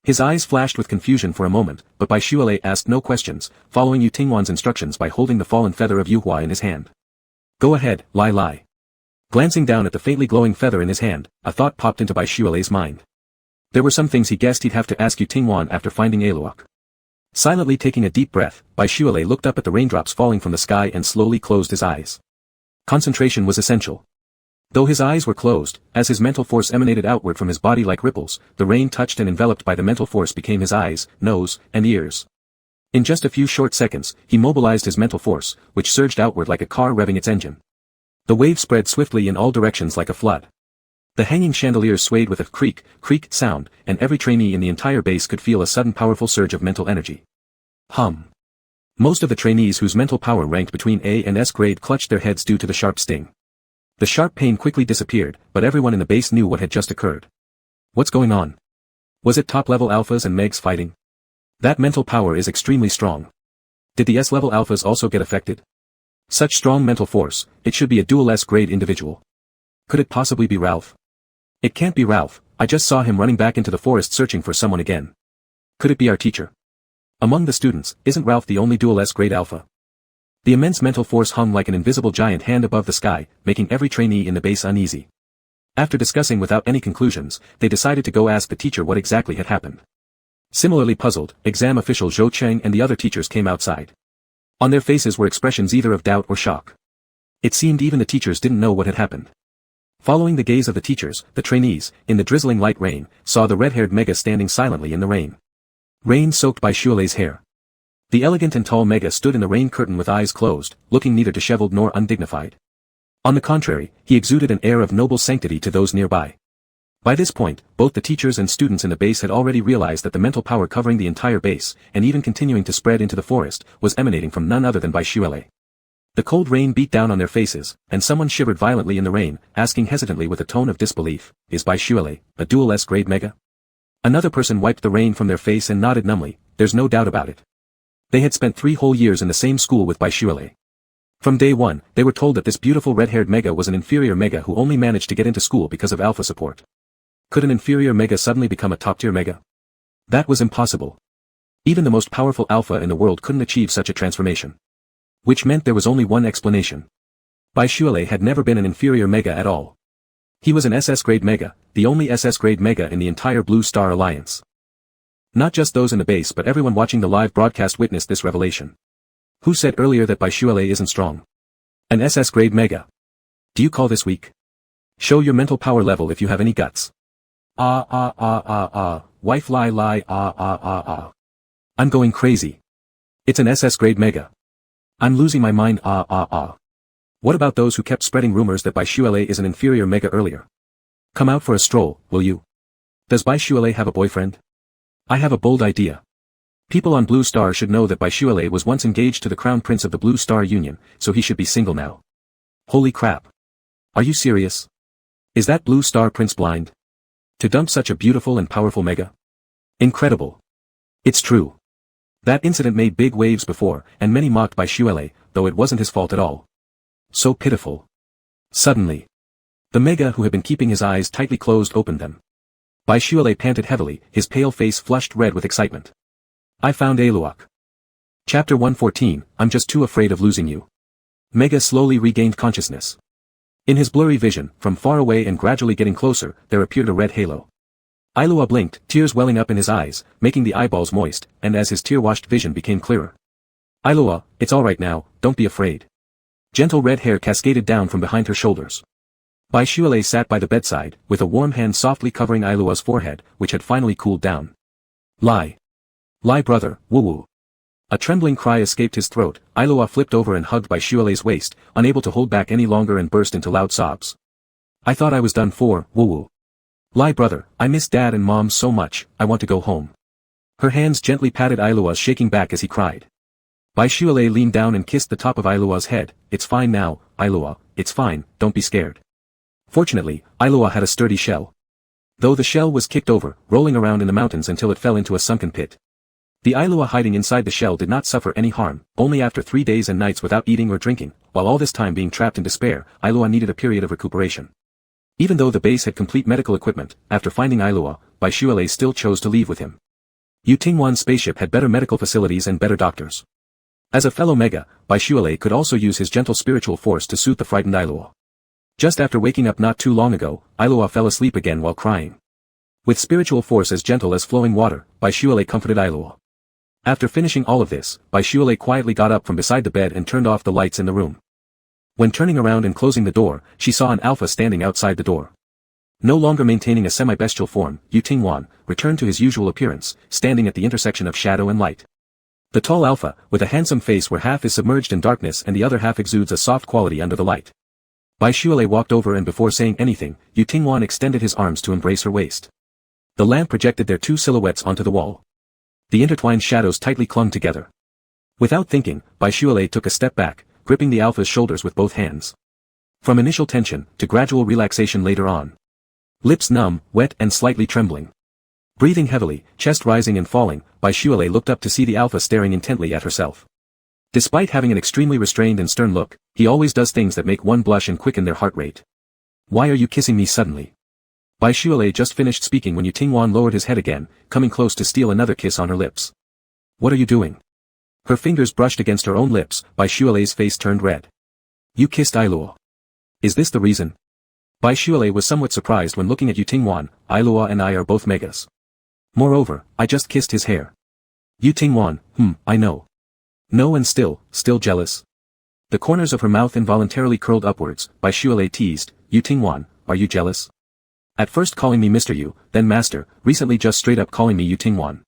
His eyes flashed with confusion for a moment, but Baishuele asked no questions, following Yutingwan's instructions by holding the fallen feather of Yuhua in his hand. Go ahead, lie. Glancing down at the faintly glowing feather in his hand, a thought popped into Baishuele's mind. There were some things he guessed he'd have to ask Yutingwan after finding Eluak. Silently taking a deep breath, Baishuele looked up at the raindrops falling from the sky and slowly closed his eyes. Concentration was essential. Though his eyes were closed, as his mental force emanated outward from his body like ripples, the rain touched and enveloped by the mental force became his eyes, nose, and ears. In just a few short seconds, he mobilized his mental force, which surged outward like a car revving its engine. The wave spread swiftly in all directions like a flood. The hanging chandeliers swayed with a creak sound, and every trainee in the entire base could feel a sudden powerful surge of mental energy. Most of the trainees whose mental power ranked between A and S grade clutched their heads due to the sharp sting. The sharp pain quickly disappeared, but everyone in the base knew what had just occurred. What's going on? Was it top-level alphas and megs fighting? That mental power is extremely strong. Did the S-level alphas also get affected? Such strong mental force, it should be a dual S-grade individual. Could it possibly be Ralph? It can't be Ralph, I just saw him running back into the forest searching for someone again. Could it be our teacher? Among the students, isn't Ralph the only dual S-grade alpha? The immense mental force hung like an invisible giant hand above the sky, making every trainee in the base uneasy. After discussing without any conclusions, they decided to go ask the teacher what exactly had happened. Similarly puzzled, exam official Zhou Cheng and the other teachers came outside. On their faces were expressions either of doubt or shock. It seemed even the teachers didn't know what had happened. Following the gaze of the teachers, the trainees, in the drizzling light rain, saw the red-haired Mega standing silently in the rain. Rain soaked Baishuele's hair. The elegant and tall Mega stood in the rain curtain with eyes closed, looking neither disheveled nor undignified. On the contrary, he exuded an air of noble sanctity to those nearby. By this point, both the teachers and students in the base had already realized that the mental power covering the entire base, and even continuing to spread into the forest, was emanating from none other than Baishuele. The cold rain beat down on their faces, and someone shivered violently in the rain, asking hesitantly with a tone of disbelief, is Baishuele a dual S-grade Mega? Another person wiped the rain from their face and nodded numbly, there's no doubt about it. They had spent 3 whole years in the same school with Boylove. From day one, they were told that this beautiful red-haired mega was an inferior mega who only managed to get into school because of alpha support. Could an inferior mega suddenly become a top-tier mega? That was impossible. Even the most powerful alpha in the world couldn't achieve such a transformation. Which meant there was only one explanation. Boylove had never been an inferior mega at all. He was an SS-grade mega, the only SS-grade mega in the entire Blue Star Alliance. Not just those in the base but everyone watching the live broadcast witnessed this revelation. Who said earlier that Boylove isn't strong? An SS-grade mega. Do you call this weak? Show your mental power level if you have any guts. Wife lie, I'm going crazy. It's an SS-grade mega. I'm losing my mind, What about those who kept spreading rumors that Boylove is an inferior mega earlier? Come out for a stroll, will you? Does Boylove have a boyfriend? I have a bold idea. People on Blue Star should know that Boylove was once engaged to the Crown Prince of the Blue Star Union, so he should be single now. Holy crap. Are you serious? Is that Blue Star Prince blind? To dump such a beautiful and powerful mega? Incredible. It's true. That incident made big waves before, and many mocked Boylove, though it wasn't his fault at all. So pitiful. Suddenly. The mega who had been keeping his eyes tightly closed opened them. Boylove panted heavily, his pale face flushed red with excitement. I found eloped. Chapter 114, I'm just too afraid of losing you. Mega slowly regained consciousness. In his blurry vision, from far away and gradually getting closer, there appeared a red halo. Eloped blinked, tears welling up in his eyes, making the eyeballs moist, and as his tear-washed vision became clearer. Eloped, it's alright now, don't be afraid. Gentle red hair cascaded down from behind her shoulders. Boylove sat by the bedside, with a warm hand softly covering Eloped's forehead, which had finally cooled down. Lie. Lie brother, woo-woo. A trembling cry escaped his throat, Eloped flipped over and hugged Boylove's waist, unable to hold back any longer and burst into loud sobs. I thought I was done for, woo-woo. Lie brother, I miss dad and mom so much, I want to go home. Her hands gently patted Eloped shaking back as he cried. Boylove leaned down and kissed the top of Eloped's head, it's fine now, Eloped, it's fine, don't be scared. Fortunately, Eloped had a sturdy shell. Though the shell was kicked over, rolling around in the mountains until it fell into a sunken pit. The Eloped hiding inside the shell did not suffer any harm, only after 3 days and nights without eating or drinking, while all this time being trapped in despair, Eloped needed a period of recuperation. Even though the base had complete medical equipment, after finding Eloped, Boylove still chose to leave with him. Yutingwan's spaceship had better medical facilities and better doctors. As a fellow mega, Boylove could also use his gentle spiritual force to soothe the frightened Eloped. Just after waking up not too long ago, Eloped fell asleep again while crying. With spiritual force as gentle as flowing water, Boylove comforted Eloped. After finishing all of this, Boylove quietly got up from beside the bed and turned off the lights in the room. When turning around and closing the door, she saw an alpha standing outside the door. No longer maintaining a semi-bestial form, Yutingwan returned to his usual appearance, standing at the intersection of shadow and light. The tall alpha, with a handsome face where half is submerged in darkness and the other half exudes a soft quality under the light. Boylove walked over and before saying anything, Yutingwan extended his arms to embrace her waist. The lamp projected their 2 silhouettes onto the wall. The intertwined shadows tightly clung together. Without thinking, Boylove took a step back, gripping the alpha's shoulders with both hands. From initial tension, to gradual relaxation later on. Lips numb, wet and slightly trembling. Breathing heavily, chest rising and falling, Boylove looked up to see the alpha staring intently at herself. Despite having an extremely restrained and stern look, he always does things that make one blush and quicken their heart rate. Why are you kissing me suddenly? Boylove just finished speaking when Yutingwan lowered his head again, coming close to steal another kiss on her lips. What are you doing? Her fingers brushed against her own lips, Boylove's face turned red. You kissed Eloped. Is this the reason? Boylove was somewhat surprised when looking at Yutingwan, Eloped and I are both megas. Moreover, I just kissed his hair. Yutingwan, I know. No and still jealous? The corners of her mouth involuntarily curled upwards, Boylove teased, Yutingwan, are you jealous? At first calling me Mr. Yu, then Master, recently just straight up calling me Yutingwan.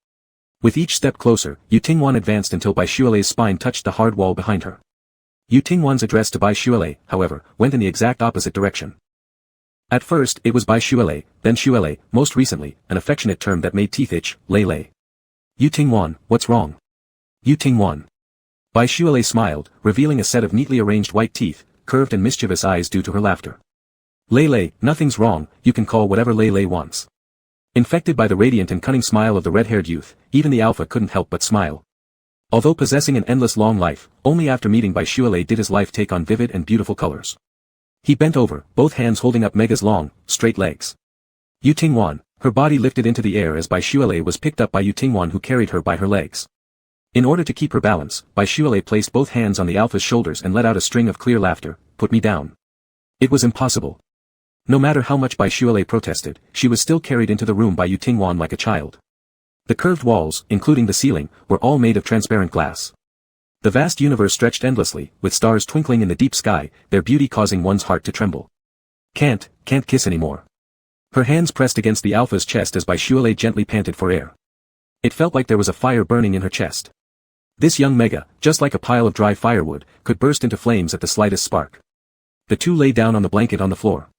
With each step closer, Yutingwan advanced until Boylove's spine touched the hard wall behind her. Yutingwan's address to Boylove, however, went in the exact opposite direction. At first, it was Boylove, then Shuele, most recently, an affectionate term that made teeth itch, Lele. Yutingwan, what's wrong? Yutingwan. Boylove smiled, revealing a set of neatly arranged white teeth, curved and mischievous eyes due to her laughter. Lele, nothing's wrong, you can call whatever Lele wants. Infected by the radiant and cunning smile of the red-haired youth, even the alpha couldn't help but smile. Although possessing an endless long life, only after meeting Boylove did his life take on vivid and beautiful colors. He bent over, both hands holding up Mega's long, straight legs. Yu Tingwan, her body lifted into the air as Boylove was picked up by Yu Tingwan, who carried her by her legs. In order to keep her balance, Boylove placed both hands on the alpha's shoulders and let out a string of clear laughter. Put me down. It was impossible. No matter how much Boylove protested, she was still carried into the room by Yu Tingwan like a child. The curved walls, including the ceiling, were all made of transparent glass. The vast universe stretched endlessly, with stars twinkling in the deep sky, their beauty causing one's heart to tremble. Can't kiss anymore. Her hands pressed against the alpha's chest as Boylove gently panted for air. It felt like there was a fire burning in her chest. This young Mega, just like a pile of dry firewood, could burst into flames at the slightest spark. The two lay down on the blanket on the floor.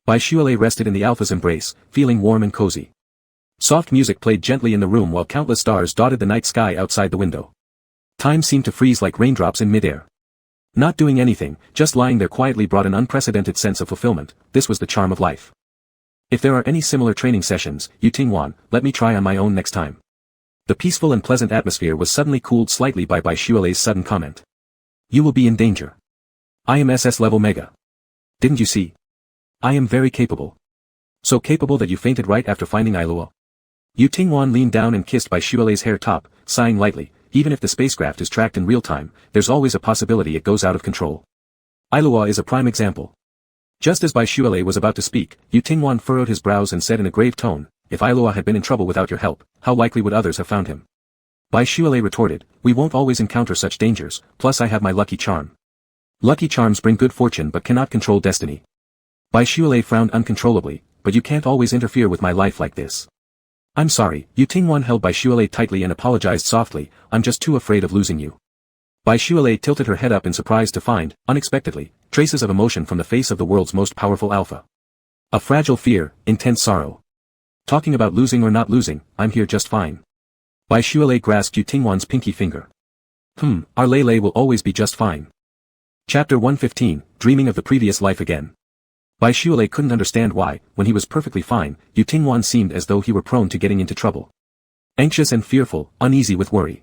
Boylove rested in the alpha's embrace, feeling warm and cozy. Soft music played gently in the room while countless stars dotted the night sky outside the window. Time seemed to freeze like raindrops in midair. Not doing anything, just lying there quietly brought an unprecedented sense of fulfillment. This was the charm of life. If there are any similar training sessions, Yu Tingwan, let me try on my own next time. The peaceful and pleasant atmosphere was suddenly cooled slightly by Boylove's sudden comment. You will be in danger. I am SS level Mega. Didn't you see? I am very capable. So capable that you fainted right after finding Iluo. Yu Tingwan leaned down and kissed Boylove's hair top, sighing lightly. Even if the spacecraft is tracked in real time, there's always a possibility it goes out of control. Iluo is a prime example. Just as Boylove was about to speak, Yu Tingwan furrowed his brows and said in a grave tone, if Iluo had been in trouble without your help, how likely would others have found him? Boylove retorted, we won't always encounter such dangers, plus I have my lucky charm. Lucky charms bring good fortune but cannot control destiny. Boylove frowned uncontrollably, but you can't always interfere with my life like this. I'm sorry, Yu Tingwan held Boylove tightly and apologized softly, I'm just too afraid of losing you. Boylove tilted her head up in surprise to find, unexpectedly, traces of emotion from the face of the world's most powerful alpha. A fragile fear, intense sorrow. Talking about losing or not losing, I'm here just fine. Boylove grasped Yu Tingwan's pinky finger. Our Lele will always be just fine. Chapter 115, Dreaming of the Previous Life Again. Boylove couldn't understand why, when he was perfectly fine, Yu Tingwan seemed as though he were prone to getting into trouble. Anxious and fearful, uneasy with worry.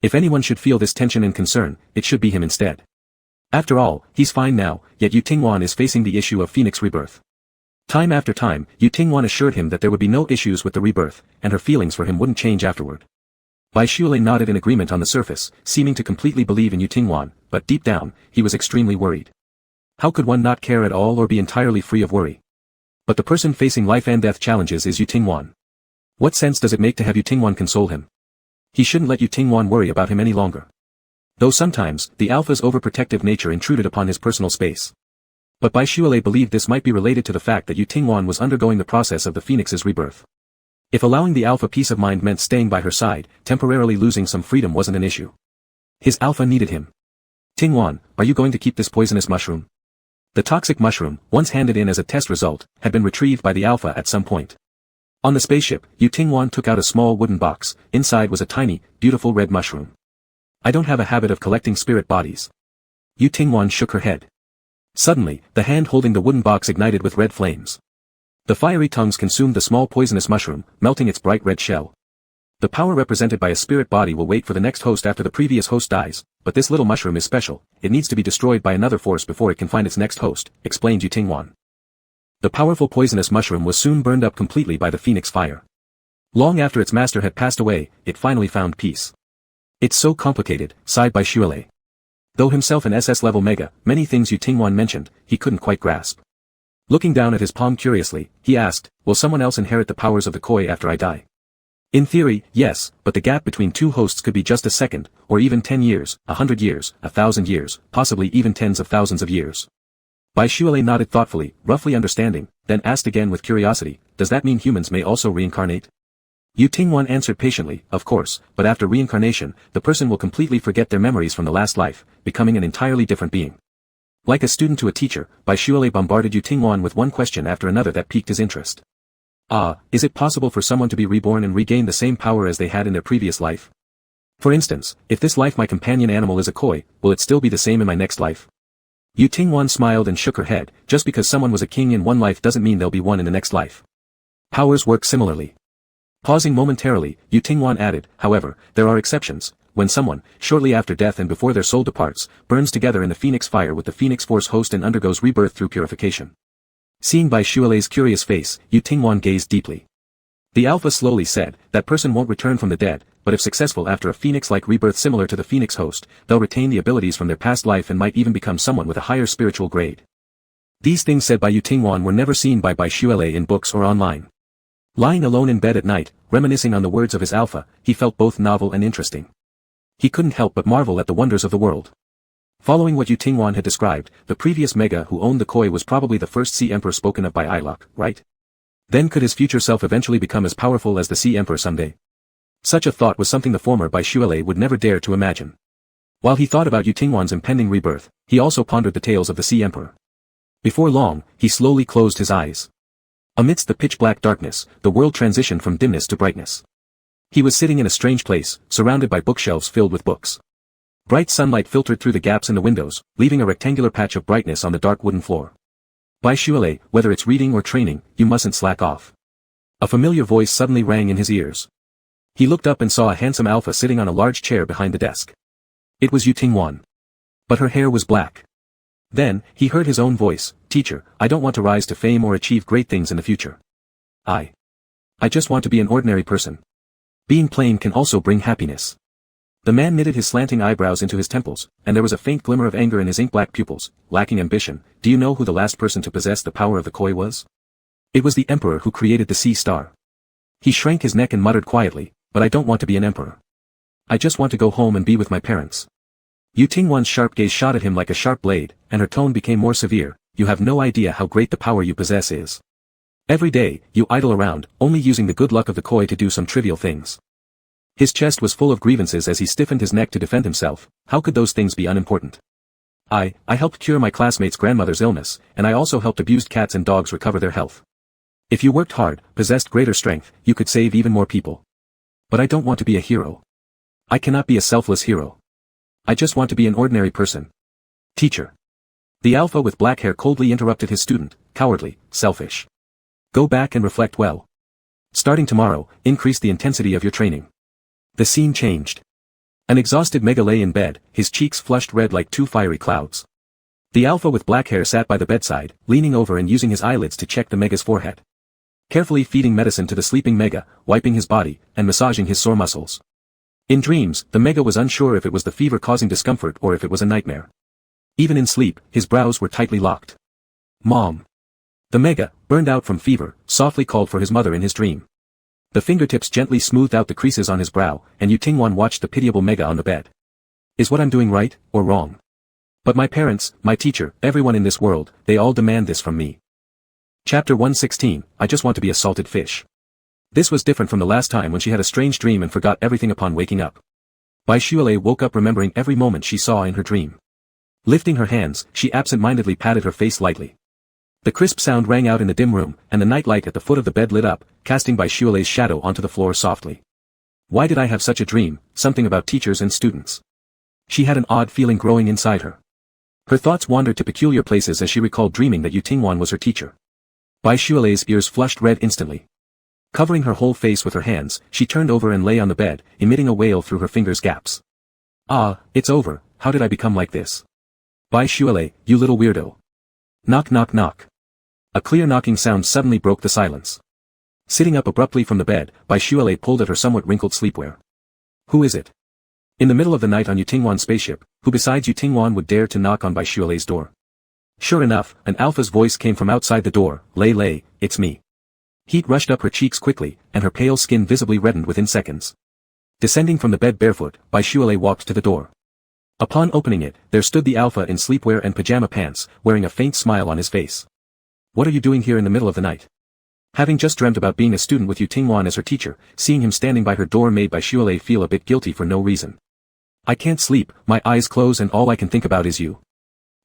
If anyone should feel this tension and concern, it should be him instead. After all, he's fine now, yet Yu Tingwan is facing the issue of Phoenix rebirth. Time after time, Yu Tingwan assured him that there would be no issues with the rebirth, and her feelings for him wouldn't change afterward. Boylove nodded in agreement on the surface, seeming to completely believe in Yu Tingwan, but deep down, he was extremely worried. How could one not care at all or be entirely free of worry? But the person facing life and death challenges is Yu Tingwan. What sense does it make to have Yu Tingwan console him? He shouldn't let Yu Tingwan worry about him any longer. Though sometimes, the alpha's overprotective nature intruded upon his personal space. But Boylove believed this might be related to the fact that Yu Tingwan was undergoing the process of the Phoenix's rebirth. If allowing the alpha peace of mind meant staying by her side, temporarily losing some freedom wasn't an issue. His alpha needed him. Tingwan, are you going to keep this poisonous mushroom? The toxic mushroom, once handed in as a test result, had been retrieved by the alpha at some point. On the spaceship, Yu Tingwan took out a small wooden box, inside was a tiny, beautiful red mushroom. I don't have a habit of collecting spirit bodies. Yu Tingwan shook her head. Suddenly, the hand holding the wooden box ignited with red flames. The fiery tongues consumed the small poisonous mushroom, melting its bright red shell. The power represented by a spirit body will wait for the next host after the previous host dies, but this little mushroom is special, it needs to be destroyed by another force before it can find its next host, explained Yu Tingwan. The powerful poisonous mushroom was soon burned up completely by the Phoenix fire. Long after its master had passed away, it finally found peace. It's so complicated, sighed Boylove. Though himself an SS level Mega, many things Yu Tingwan mentioned, he couldn't quite grasp. Looking down at his palm curiously, he asked, will someone else inherit the powers of the koi after I die? In theory, yes, but the gap between two hosts could be just a second, or even 10 years, 100 years, 1,000 years, possibly even tens of thousands of years. Boylove nodded thoughtfully, roughly understanding, then asked again with curiosity, does that mean humans may also reincarnate? Yu Tingwan answered patiently, of course, but after reincarnation, the person will completely forget their memories from the last life, becoming an entirely different being. Like a student to a teacher, Boylove bombarded Yu Tingwan with one question after another that piqued his interest. Is it possible for someone to be reborn and regain the same power as they had in their previous life? For instance, if this life my companion animal is a koi, will it still be the same in my next life? Yu Tingwan smiled and shook her head, just because someone was a king in one life doesn't mean they'll be one in the next life. Powers work similarly. Pausing momentarily, Yu Tingwan added, however, there are exceptions, when someone, shortly after death and before their soul departs, burns together in the phoenix fire with the phoenix force host and undergoes rebirth through purification. Seeing Bai Shualai's curious face, Yu Tingwan gazed deeply. The Alpha slowly said, that person won't return from the dead, but if successful after a phoenix-like rebirth similar to the phoenix host, they'll retain the abilities from their past life and might even become someone with a higher spiritual grade. These things said by Yu Tingwan were never seen by Bai Shualai in books or online. Lying alone in bed at night, reminiscing on the words of his Alpha, he felt both novel and interesting. He couldn't help but marvel at the wonders of the world. Following what Yu Tingwan had described, the previous Mega who owned the koi was probably the first Sea Emperor spoken of by Ilok, right? Then could his future self eventually become as powerful as the Sea Emperor someday? Such a thought was something the former Bai Shualai would never dare to imagine. While he thought about Yu Tingwan's impending rebirth, he also pondered the tales of the Sea Emperor. Before long, he slowly closed his eyes. Amidst the pitch-black darkness, the world transitioned from dimness to brightness. He was sitting in a strange place, surrounded by bookshelves filled with books. Bright sunlight filtered through the gaps in the windows, leaving a rectangular patch of brightness on the dark wooden floor. Bai Shualai, whether it's reading or training, you mustn't slack off. A familiar voice suddenly rang in his ears. He looked up and saw a handsome Alpha sitting on a large chair behind the desk. It was Yu Tingwan. But her hair was black. Then, he heard his own voice, "Teacher, I don't want to rise to fame or achieve great things in the future. I just want to be an ordinary person. Being plain can also bring happiness." The man knitted his slanting eyebrows into his temples, and there was a faint glimmer of anger in his ink-black pupils. Lacking ambition, do you know who the last person to possess the power of the koi was? It was the emperor who created the sea star. He shrank his neck and muttered quietly, "But I don't want to be an emperor. I just want to go home and be with my parents." Yu Tingwan's sharp gaze shot at him like a sharp blade, and her tone became more severe. "You have no idea how great the power you possess is. Every day, you idle around, only using the good luck of the koi to do some trivial things." His chest was full of grievances as he stiffened his neck to defend himself. How could those things be unimportant? I helped cure my classmate's grandmother's illness, and I also helped abused cats and dogs recover their health. If you worked hard, possessed greater strength, you could save even more people. But I don't want to be a hero. I cannot be a selfless hero. I just want to be an ordinary person. Teacher. The Alpha with black hair coldly interrupted his student, "Cowardly, selfish. Go back and reflect well. Starting tomorrow, increase the intensity of your training." The scene changed. An exhausted Mega lay in bed, his cheeks flushed red like two fiery clouds. The Alpha with black hair sat by the bedside, leaning over and using his eyelids to check the Mega's forehead. Carefully feeding medicine to the sleeping Mega, wiping his body, and massaging his sore muscles. In dreams, the Mega was unsure if it was the fever causing discomfort or if it was a nightmare. Even in sleep, his brows were tightly locked. "Mom." The Mega, burned out from fever, softly called for his mother in his dream. The fingertips gently smoothed out the creases on his brow, and Yu Tingwan watched the pitiable Mega on the bed. "Is what I'm doing right, or wrong? But my parents, my teacher, everyone in this world, they all demand this from me." Chapter 116, I just want to be a salted fish. This was different from the last time when she had a strange dream and forgot everything upon waking up. Bai Shualai woke up remembering every moment she saw in her dream. Lifting her hands, she absent-mindedly patted her face lightly. The crisp sound rang out in the dim room, and the night light at the foot of the bed lit up, casting Bai Shualai's shadow onto the floor softly. Why did I have such a dream? Something about teachers and students. She had an odd feeling growing inside her. Her thoughts wandered to peculiar places as she recalled dreaming that Yu Tingwan was her teacher. Bai Shualai's ears flushed red instantly. Covering her whole face with her hands, she turned over and lay on the bed, emitting a wail through her fingers' gaps. "Ah, it's over, how did I become like this? Bai Shualai, you little weirdo." Knock knock knock. A clear knocking sound suddenly broke the silence. Sitting up abruptly from the bed, Bai Shualai pulled at her somewhat wrinkled sleepwear. "Who is it?" In the middle of the night on Yu Tingwan's spaceship, who besides Yu Tingwan would dare to knock on Bai Shualai's door? Sure enough, an Alpha's voice came from outside the door, Lei, it's me." Heat rushed up her cheeks quickly, and her pale skin visibly reddened within seconds. Descending from the bed barefoot, Bai Shualai walked to the door. Upon opening it, there stood the Alpha in sleepwear and pajama pants, wearing a faint smile on his face. "What are you doing here in the middle of the night?" Having just dreamt about being a student with Yu Tingwan as her teacher, seeing him standing by her door made Bai Shualai feel a bit guilty for no reason. "I can't sleep, my eyes close and all I can think about is you."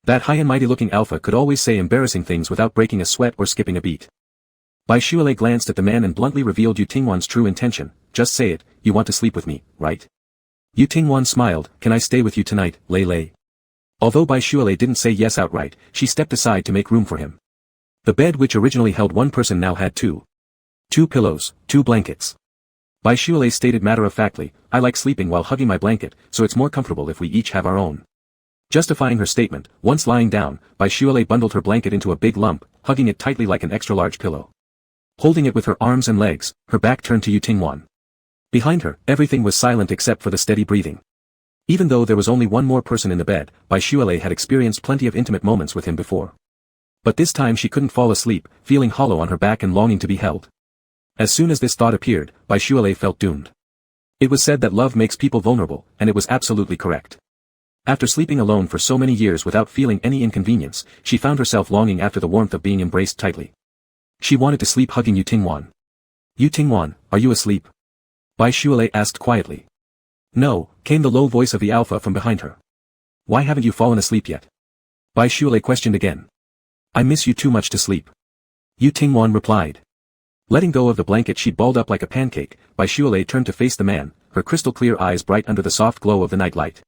That high and mighty looking Alpha could always say embarrassing things without breaking a sweat or skipping a beat. Bai Shualai glanced at the man and bluntly revealed Yu Tingwan's true intention. "Just say it, you want to sleep with me, right?" Yu Tingwan smiled, "Can I stay with you tonight, Lei?" Although Bai Shualai didn't say yes outright, she stepped aside to make room for him. The bed which originally held one person now had two. 2 pillows, 2 blankets. Bixiule stated matter-of-factly, I like sleeping while hugging my blanket, so it's more comfortable if we each have our own. Justifying her statement, once lying down, Bixiule bundled her blanket into a big lump, hugging it tightly like an extra-large pillow. Holding it with her arms and legs, her back turned to Yu Tingwan. Behind her, everything was silent except for the steady breathing. Even though there was only one more person in the bed, Bixiule had experienced plenty of intimate moments with him before. But this time she couldn't fall asleep, feeling hollow on her back and longing to be held. As soon as this thought appeared, Bixiule felt doomed. It was said that love makes people vulnerable, and it was absolutely correct. After sleeping alone for so many years without feeling any inconvenience, she found herself longing after the warmth of being embraced tightly. She wanted to sleep hugging Yu Tingwan. Yu Tingwan, are you asleep? Bixiule asked quietly. No, came the low voice of the alpha from behind her. Why haven't you fallen asleep yet? Bixiule questioned again. I miss you too much to sleep. Yu Tingwan replied. Letting go of the blanket she balled up like a pancake, Bixiule turned to face the man, her crystal-clear eyes bright under the soft glow of the night light.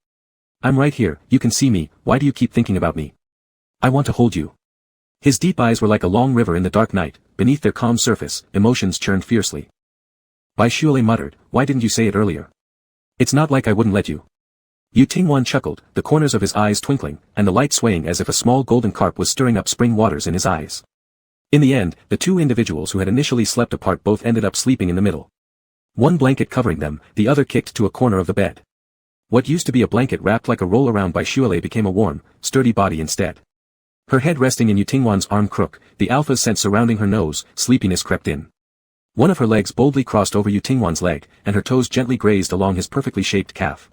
I'm right here, you can see me, why do you keep thinking about me? I want to hold you. His deep eyes were like a long river in the dark night, beneath their calm surface, emotions churned fiercely. Bixiule muttered, why didn't you say it earlier? It's not like I wouldn't let you. Yu Tingwan chuckled, the corners of his eyes twinkling, and the light swaying as if a small golden carp was stirring up spring waters in his eyes. In the end, the two individuals who had initially slept apart both ended up sleeping in the middle. One blanket covering them, the other kicked to a corner of the bed. What used to be a blanket wrapped like a roll around Bixiule became a warm, sturdy body instead. Her head resting in Yu Tingwan's arm crook, the alpha's scent surrounding her nose, sleepiness crept in. One of her legs boldly crossed over Yu Tingwan's leg, and her toes gently grazed along his perfectly shaped calf.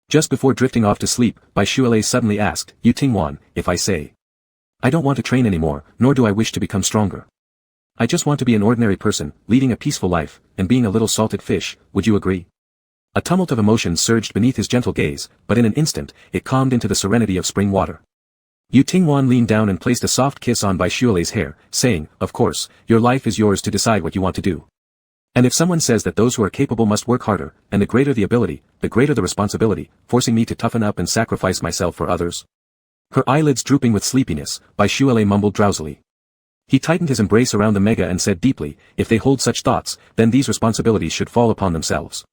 Just before drifting off to sleep, Bixiule suddenly asked, Yu Tingwan, if I say, I don't want to train anymore, nor do I wish to become stronger. I just want to be an ordinary person, leading a peaceful life, and being a little salted fish, would you agree? A tumult of emotions surged beneath his gentle gaze, but in an instant, it calmed into the serenity of spring water. Yu Tingwan leaned down and placed a soft kiss on Bixiule's hair, saying, of course, your life is yours to decide what you want to do. And if someone says that those who are capable must work harder, and the greater the ability, the greater the responsibility, forcing me to toughen up and sacrifice myself for others. Her eyelids drooping with sleepiness, Bixiule mumbled drowsily. He tightened his embrace around the mega and said deeply, if they hold such thoughts, then these responsibilities should fall upon themselves.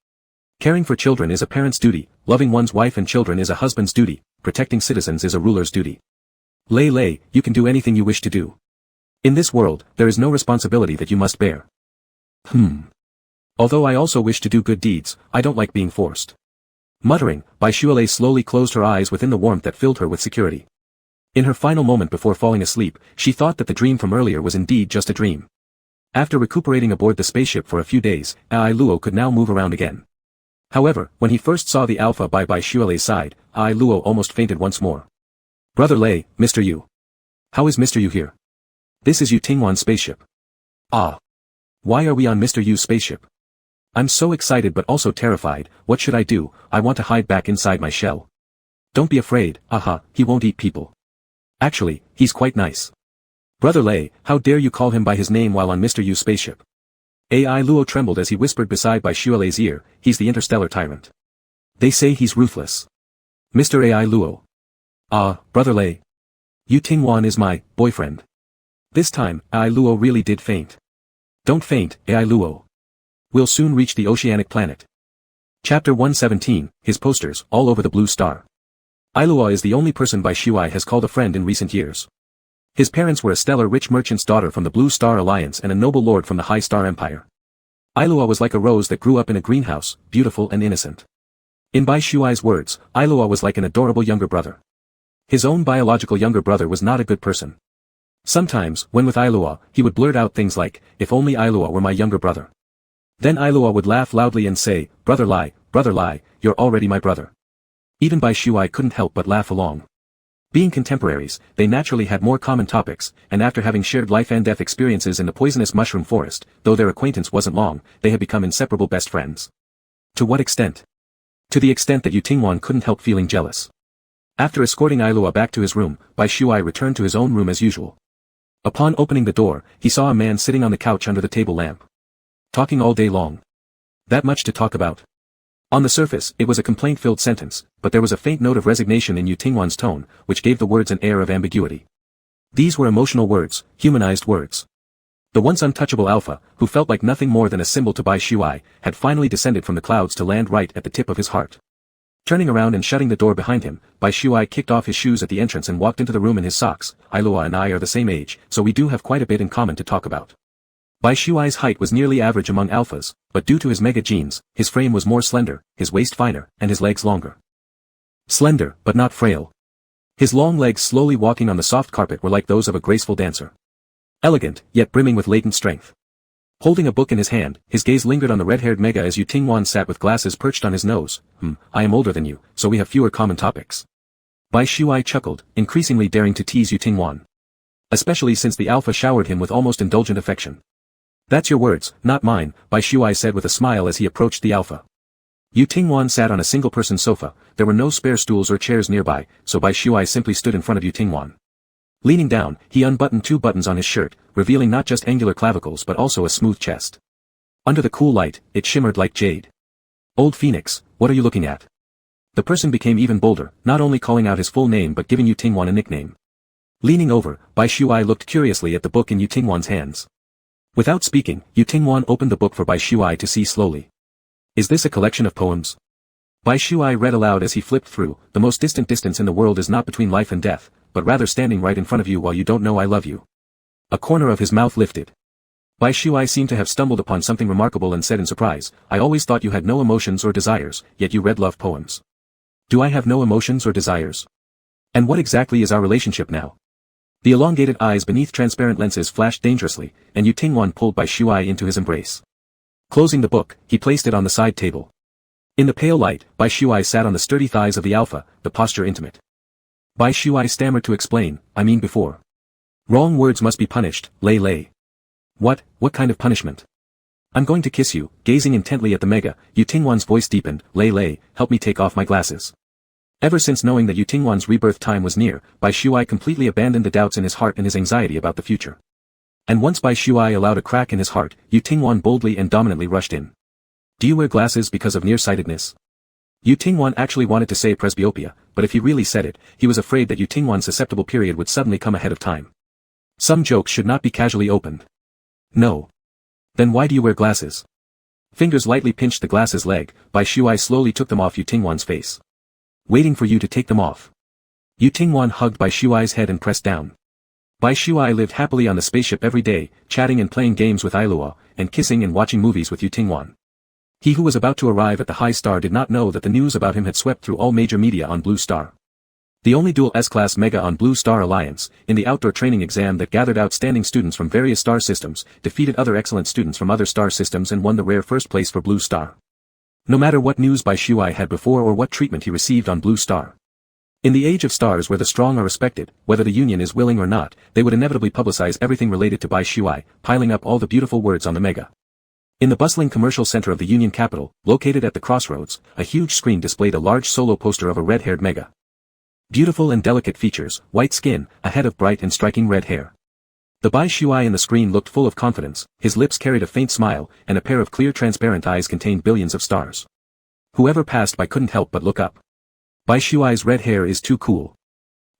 Caring for children is a parent's duty, loving one's wife and children is a husband's duty, protecting citizens is a ruler's duty. Lei, you can do anything you wish to do. In this world, there is no responsibility that you must bear. Although I also wish to do good deeds, I don't like being forced. Muttering, Bixiule slowly closed her eyes within the warmth that filled her with security. In her final moment before falling asleep, she thought that the dream from earlier was indeed just a dream. After recuperating aboard the spaceship for a few days, Ai Luo could now move around again. However, when he first saw the Alpha by Bixiule's side, Ai Luo almost fainted once more. Brother Lei, Mr. Yu. How is Mr. Yu here? This is Yu Tingwan's spaceship. Ah. Why are we on Mr. Yu's spaceship? I'm so excited but also terrified, what should I do? I want to hide back inside my shell. Don't be afraid, he won't eat people. Actually, he's quite nice. Brother Lei, how dare you call him by his name while on Mr. Yu's spaceship? Ai Luo trembled as he whispered beside Bixiule's ear, he's the interstellar tyrant. They say he's ruthless. Mr. Ai Luo. Brother Lei. Yu Tingwan is my boyfriend. This time, Ai Luo really did faint. Don't faint, Ai Luo. We'll soon reach the oceanic planet. Chapter 117, his posters, all over the blue star. Ai Luo is the only person Bixiule has called a friend in recent years. His parents were a stellar rich merchant's daughter from the Blue Star Alliance and a noble lord from the High Star Empire. Ai Luo was like a rose that grew up in a greenhouse, beautiful and innocent. In Bixiule's words, Ai Luo was like an adorable younger brother. His own biological younger brother was not a good person. Sometimes, when with Ai Luo, he would blurt out things like, if only Ai Luo were my younger brother. Then Ai Luo would laugh loudly and say, brother Lai, you're already my brother. Even Bixiule couldn't help but laugh along. Being contemporaries, they naturally had more common topics, and after having shared life and death experiences in the poisonous mushroom forest, though their acquaintance wasn't long, they had become inseparable best friends. To what extent? To the extent that Yu Tingwan couldn't help feeling jealous. After escorting Ai Luo back to his room, Bixiule returned to his own room as usual. Upon opening the door, he saw a man sitting on the couch under the table lamp. Talking all day long. That much to talk about. On the surface, it was a complaint-filled sentence, but there was a faint note of resignation in Yu Tingwan's tone, which gave the words an air of ambiguity. These were emotional words, humanized words. The once untouchable Alpha, who felt like nothing more than a symbol to Bai Shuai, had finally descended from the clouds to land right at the tip of his heart. Turning around and shutting the door behind him, Bai Shuai kicked off his shoes at the entrance and walked into the room in his socks. Ailua and I are the same age, so we do have quite a bit in common to talk about. Bai Shuai's height was nearly average among alphas, but due to his mega genes, his frame was more slender, his waist finer, and his legs longer. Slender, but not frail. His long legs slowly walking on the soft carpet were like those of a graceful dancer. Elegant, yet brimming with latent strength. Holding a book in his hand, his gaze lingered on the red-haired Mega as Yu Tingwan sat with glasses perched on his nose. I am older than you, so we have fewer common topics. Bai Shuai chuckled, increasingly daring to tease Yu Tingwan. Especially since the Alpha showered him with almost indulgent affection. That's your words, not mine, Bai Shuai said with a smile as he approached the Alpha. Yu Tingwan sat on a single-person sofa. There were no spare stools or chairs nearby, so Bai Shuai simply stood in front of Yu Tingwan. Leaning down, he unbuttoned 2 buttons on his shirt, revealing not just angular clavicles but also a smooth chest. Under the cool light, it shimmered like jade. Old Phoenix, what are you looking at? The person became even bolder, not only calling out his full name but giving Yu Tingwan a nickname. Leaning over, Bai Shuai looked curiously at the book in Yu Tingwan's hands. Without speaking, Yu Tingwan opened the book for Bai Shuai to see slowly. Is this a collection of poems? Bai Shuai read aloud as he flipped through. The most distant distance in the world is not between life and death, but rather standing right in front of you while you don't know I love you. A corner of his mouth lifted. Bai Shuai seemed to have stumbled upon something remarkable and said in surprise, I always thought you had no emotions or desires, yet you read love poems. Do I have no emotions or desires? And what exactly is our relationship now? The elongated eyes beneath transparent lenses flashed dangerously, and Yu Tingwan pulled Bai Shuai into his embrace. Closing the book, he placed it on the side table. In the pale light, Bai Shuai sat on the sturdy thighs of the Alpha, the posture intimate. Bai Shuai stammered to explain, I mean before. Wrong words must be punished, lay. What kind of punishment? I'm going to kiss you, gazing intently at the Mega, Yu Tingwan's voice deepened, lay, help me take off my glasses. Ever since knowing that Yu Tingwan's rebirth time was near, Bai Shuai completely abandoned the doubts in his heart and his anxiety about the future. And once Bai Shuai allowed a crack in his heart, Yu Tingwan boldly and dominantly rushed in. Do you wear glasses because of nearsightedness? Yu Tingwan actually wanted to say presbyopia, but if he really said it, he was afraid that Yu Tingwan's susceptible period would suddenly come ahead of time. Some jokes should not be casually opened. No. Then why do you wear glasses? Fingers lightly pinched the glasses leg, Bai Shuai slowly took them off Yu Tingwan's face. Waiting for you to take them off. Yu Tingwan hugged Bai Shuai's head and pressed down. Bai Shuai lived happily on the spaceship every day, chatting and playing games with Ailua, and kissing and watching movies with Yu Tingwan. He who was about to arrive at the High Star did not know that the news about him had swept through all major media on Blue Star. The only dual S-Class Mega on Blue Star Alliance, in the outdoor training exam that gathered outstanding students from various star systems, defeated other excellent students from other star systems and won the rare first place for Blue Star. No matter what news Bai Shuai had before or what treatment he received on Blue Star. In the age of stars where the strong are respected, whether the Union is willing or not, they would inevitably publicize everything related to Bai Shuai, piling up all the beautiful words on the Mega. In the bustling commercial center of the Union capital, located at the crossroads, a huge screen displayed a large solo poster of a red-haired Mega. Beautiful and delicate features, white skin, a head of bright and striking red hair. The Bai Shuai in the screen looked full of confidence, his lips carried a faint smile, and a pair of clear transparent eyes contained billions of stars. Whoever passed by couldn't help but look up. Bai Shuai's red hair is too cool.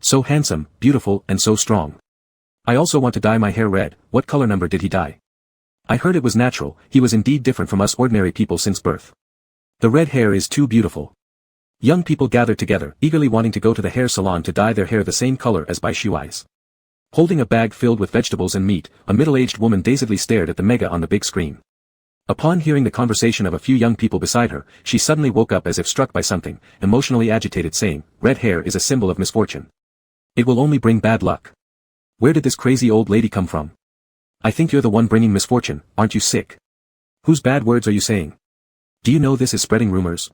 So handsome, beautiful, and so strong. I also want to dye my hair red. What color number did he dye? I heard it was natural. He was indeed different from us ordinary people since birth. The red hair is too beautiful. Young people gathered together, eagerly wanting to go to the hair salon to dye their hair the same color as Bai Shuai's. Holding a bag filled with vegetables and meat, a middle-aged woman dazedly stared at the Mega on the big screen. Upon hearing the conversation of a few young people beside her, she suddenly woke up as if struck by something, emotionally agitated saying, red hair is a symbol of misfortune. It will only bring bad luck. Where did this crazy old lady come from? I think you're the one bringing misfortune, aren't you sick? Whose bad words are you saying? Do you know this is spreading rumors?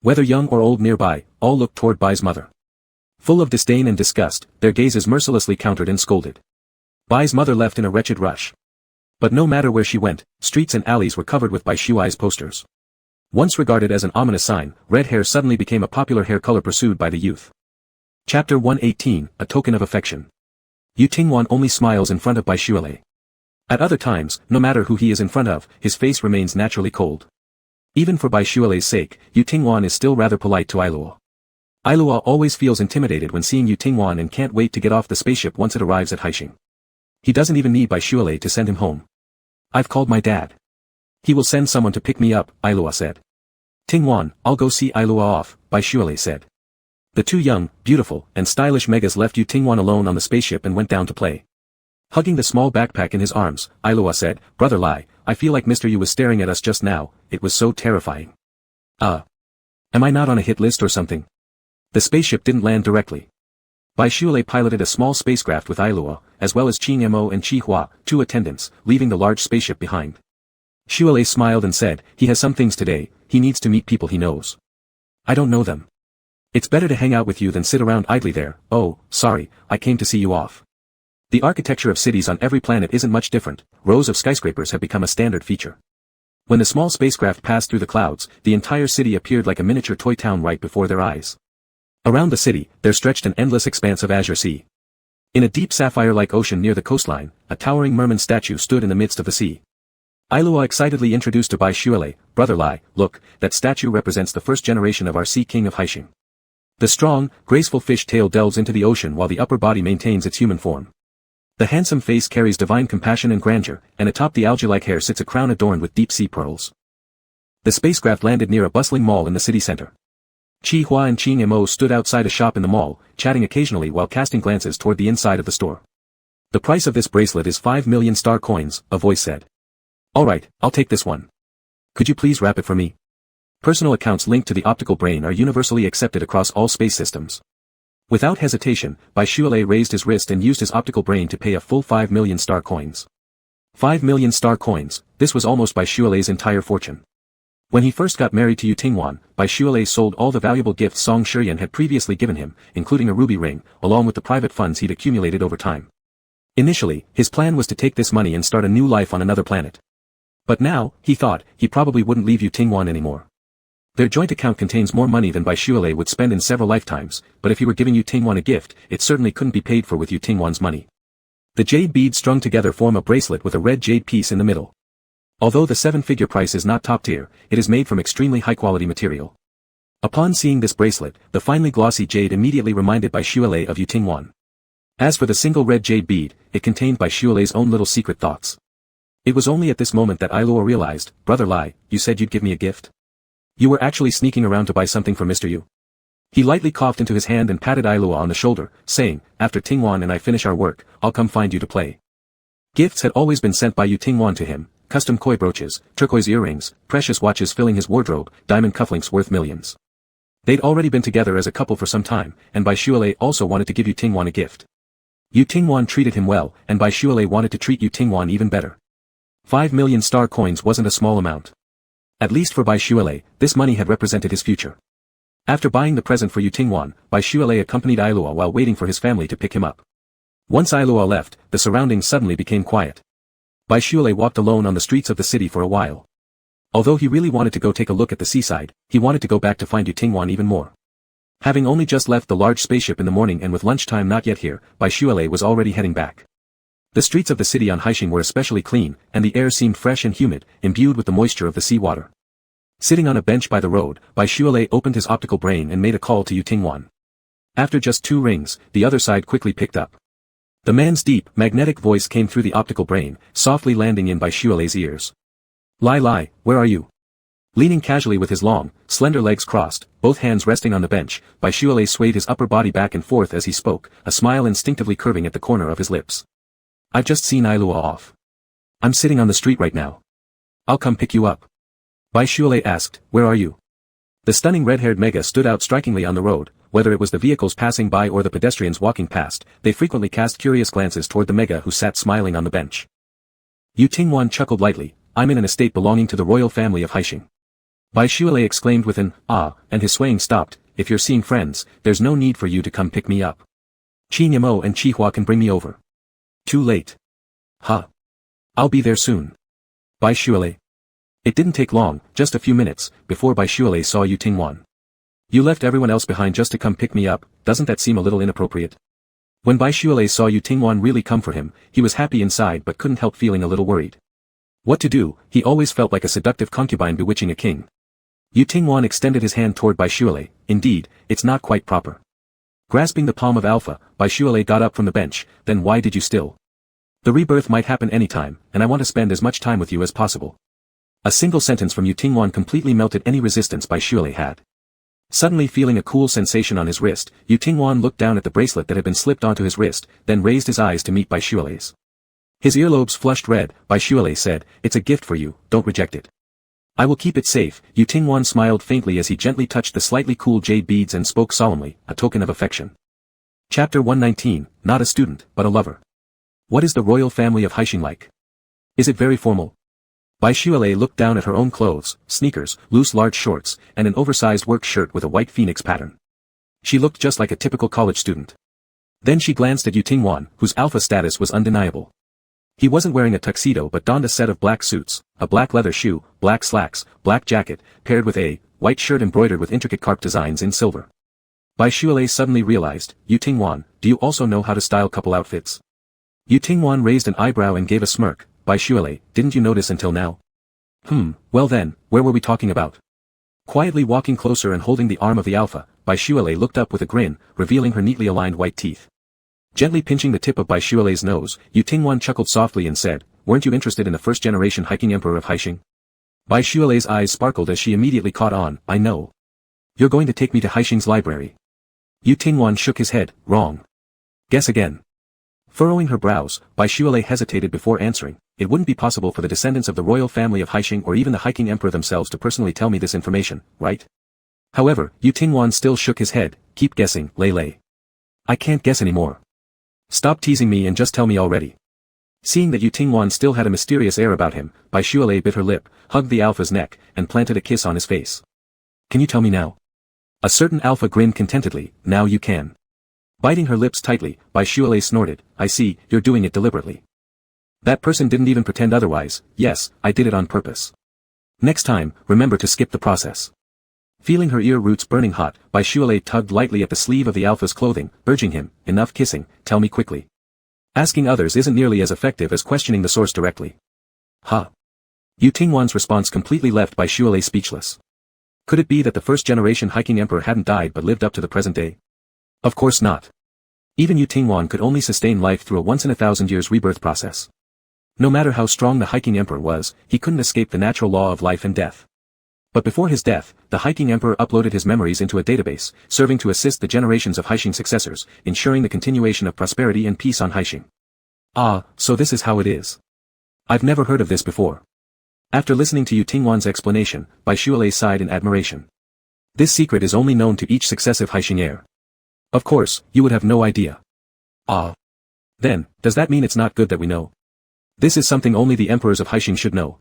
Whether young or old nearby, all looked toward Bai's mother. Full of disdain and disgust, their gazes mercilessly countered and scolded. Bai's mother left in a wretched rush. But no matter where she went, streets and alleys were covered with Bai Shuai's posters. Once regarded as an ominous sign, red hair suddenly became a popular hair color pursued by the youth. Chapter 118, A Token of Affection. Yu Tingwan only smiles in front of Bai Shuai. At other times, no matter who he is in front of, his face remains naturally cold. Even for Bai Shuai's sake, Yu Tingwan is still rather polite to Ailua. Ailua always feels intimidated when seeing Yu Tingwan and can't wait to get off the spaceship once it arrives at Haixing. He doesn't even need Bai Shuai to send him home. I've called my dad. He will send someone to pick me up, Ailua said. Tingwan, I'll go see Ailua off, Baishuale said. The two young, beautiful, and stylish megas left Tingwan alone on the spaceship and went down to play. Hugging the small backpack in his arms, Ailua said, Brother Lai, I feel like Mr. Yu was staring at us just now, it was so terrifying. Am I not on a hit list or something? The spaceship didn't land directly. Baishuale piloted a small spacecraft with Ailua, as well as Qing Mo and Qi Hua, two attendants, leaving the large spaceship behind. Shuale smiled and said, he has some things today, he needs to meet people he knows. I don't know them. It's better to hang out with you than sit around idly there. Oh, sorry, I came to see you off. The architecture of cities on every planet isn't much different, rows of skyscrapers have become a standard feature. When the small spacecraft passed through the clouds, the entire city appeared like a miniature toy town right before their eyes. Around the city, there stretched an endless expanse of azure sea. In a deep sapphire-like ocean near the coastline, a towering merman statue stood in the midst of the sea. Ailua excitedly introduced to Baishuale, Brother Lai, look, that statue represents the first generation of our Sea King of Haixing. The strong, graceful fish tail delves into the ocean while the upper body maintains its human form. The handsome face carries divine compassion and grandeur, and atop the algae-like hair sits a crown adorned with deep-sea pearls. The spacecraft landed near a bustling mall in the city center. Qi Hua and Qing Mo stood outside a shop in the mall, chatting occasionally while casting glances toward the inside of the store. The price of this bracelet is 5 million star coins, a voice said. Alright, I'll take this one. Could you please wrap it for me? Personal accounts linked to the optical brain are universally accepted across all space systems. Without hesitation, Baishuale raised his wrist and used his optical brain to pay a full 5 million star coins. 5 million star coins, this was almost Baishuale's entire fortune. When he first got married to Tingwan, Baishuale sold all the valuable gifts Song Shiyan had previously given him, including a ruby ring, along with the private funds he'd accumulated over time. Initially, his plan was to take this money and start a new life on another planet. But now, he thought, he probably wouldn't leave Tingwan anymore. Their joint account contains more money than Baishuale would spend in several lifetimes, but if he were giving Tingwan a gift, it certainly couldn't be paid for with Tingwan's money. The jade beads strung together form a bracelet with a red jade piece in the middle. Although the 7-figure price is not top tier, it is made from extremely high-quality material. Upon seeing this bracelet, the finely glossy jade immediately reminded Baishuale of Tingwan. As for the single red jade bead, it contained Baishuale's own little secret thoughts. It was only at this moment that Ailua realized, Brother Lai, you said you'd give me a gift? You were actually sneaking around to buy something for Mr. Yu. He lightly coughed into his hand and patted Ailua on the shoulder, saying, after Tingwan and I finish our work, I'll come find you to play. Gifts had always been sent by Tingwan to him, custom koi brooches, turquoise earrings, precious watches filling his wardrobe, diamond cufflinks worth millions. They'd already been together as a couple for some time, and Baishuale also wanted to give Tingwan a gift. Tingwan treated him well, and Baishuale wanted to treat Tingwan even better. 5 million star coins wasn't a small amount. At least for Baishuale, this money had represented his future. After buying the present for Tingwan, Baishuale accompanied Ailua while waiting for his family to pick him up. Once Ailua left, the surroundings suddenly became quiet. Baishuale walked alone on the streets of the city for a while. Although he really wanted to go take a look at the seaside, he wanted to go back to find Tingwan even more. Having only just left the large spaceship in the morning and with lunchtime not yet here, Baishuale was already heading back. The streets of the city on Haixing were especially clean, and the air seemed fresh and humid, imbued with the moisture of the seawater. Sitting on a bench by the road, Baishuale opened his optical brain and made a call to Tingwan. After just 2 rings, the other side quickly picked up. The man's deep, magnetic voice came through the optical brain, softly landing in Baishuale's ears. Lai, where are you? Leaning casually with his long, slender legs crossed, both hands resting on the bench, Baishuale swayed his upper body back and forth as he spoke, a smile instinctively curving at the corner of his lips. I've just seen Ailua off. I'm sitting on the street right now. I'll come pick you up. Baishuale asked, where are you? The stunning red-haired mega stood out strikingly on the road, whether it was the vehicles passing by or the pedestrians walking past, they frequently cast curious glances toward the mega who sat smiling on the bench. Tingwan chuckled lightly, I'm in an estate belonging to the royal family of Haixing. Baishuale exclaimed with an, ah, and his swaying stopped, if you're seeing friends, there's no need for you to come pick me up. Qi Mo and Qi Hua can bring me over. Too late. Huh. I'll be there soon. Baishuale. It didn't take long, just a few minutes, before Baishuale saw Tingwan. You left everyone else behind just to come pick me up, doesn't that seem a little inappropriate? When Baishuale saw Tingwan really come for him, he was happy inside but couldn't help feeling a little worried. What to do, he always felt like a seductive concubine bewitching a king. Tingwan extended his hand toward Baishuale, indeed, it's not quite proper. Grasping the palm of Alpha, Baishuale got up from the bench, then why did you still? The rebirth might happen anytime, and I want to spend as much time with you as possible. A single sentence from Yu Tingwan completely melted any resistance Bai Shuilei had. Suddenly feeling a cool sensation on his wrist, Yu Tingwan looked down at the bracelet that had been slipped onto his wrist, then raised his eyes to meet Bai Shuilei's. His earlobes flushed red. Bai Shuilei said, "It's a gift for you, don't reject it." "I will keep it safe." Yu Tingwan smiled faintly as he gently touched the slightly cool jade beads and spoke solemnly, a token of affection. Chapter 119, Not a student, but a lover. What is the royal family of Haixing like? Is it very formal? Bai Shuilei looked down at her own clothes, sneakers, loose large shorts, and an oversized work shirt with a white phoenix pattern. She looked just like a typical college student. Then she glanced at Yu Tingwan, whose alpha status was undeniable. He wasn't wearing a tuxedo but donned a set of black suits, a black leather shoe, black slacks, black jacket, paired with a white shirt embroidered with intricate carp designs in silver. Bai Shuilei suddenly realized, "Yu Tingwan, do you also know how to style couple outfits?" Yu Tingwan raised an eyebrow and gave a smirk. "Bai Shuilei, didn't you notice until now?" Well then, where were we talking about?" Quietly walking closer and holding the arm of the alpha, Bai Shuilei looked up with a grin, revealing her neatly aligned white teeth. Gently pinching the tip of Bai Shuilei's nose, Yu Tingwan chuckled softly and said, "Weren't you interested in the first-generation hiking emperor of Haixing?" Bai Shuilei's eyes sparkled as she immediately caught on. "I know. You're going to take me to Haixing's library." Yu Tingwan shook his head. "Wrong. Guess again." Furrowing her brows, Bai Shuilei hesitated before answering. "It wouldn't be possible for the descendants of the royal family of Haixing or even the hiking emperor themselves to personally tell me this information, right?" However, Yu Tingwan still shook his head. "Keep guessing, Lei Lei. I can't guess anymore. Stop teasing me and just tell me already." Seeing that Yu Tingwan still had a mysterious air about him, Bai Shuilei bit her lip, hugged the alpha's neck, and planted a kiss on his face. "Can you tell me now?" A certain alpha grinned contentedly. "Now you can." Biting her lips tightly, Bai Shuilei snorted. "I see, you're doing it deliberately. That person didn't even pretend otherwise. Yes, I did it on purpose. Next time, remember to skip the process." Feeling her ear roots burning hot, Bai Shuilei tugged lightly at the sleeve of the alpha's clothing, urging him, "Enough kissing, tell me quickly. Asking others isn't nearly as effective as questioning the source directly." "Huh?" Yu Tingwan's response completely left Bai Shuilei speechless. Could it be that the first-generation hiking emperor hadn't died but lived up to the present day? Of course not. Even Yu Tingwan could only sustain life through a once-in-a-thousand-years rebirth process. No matter how strong the hiking emperor was, he couldn't escape the natural law of life and death. But before his death, the hiking emperor uploaded his memories into a database, serving to assist the generations of Haixing successors, ensuring the continuation of prosperity and peace on Haixing. Ah, so this is how it is. I've never heard of this before. After listening to Yu Tingwan's explanation, Bai Shuilei sighed in admiration. This secret is only known to each successive Haixing heir. Of course, you would have no idea. Ah. Then, does that mean it's not good that we know? This is something only the emperors of Haixing should know.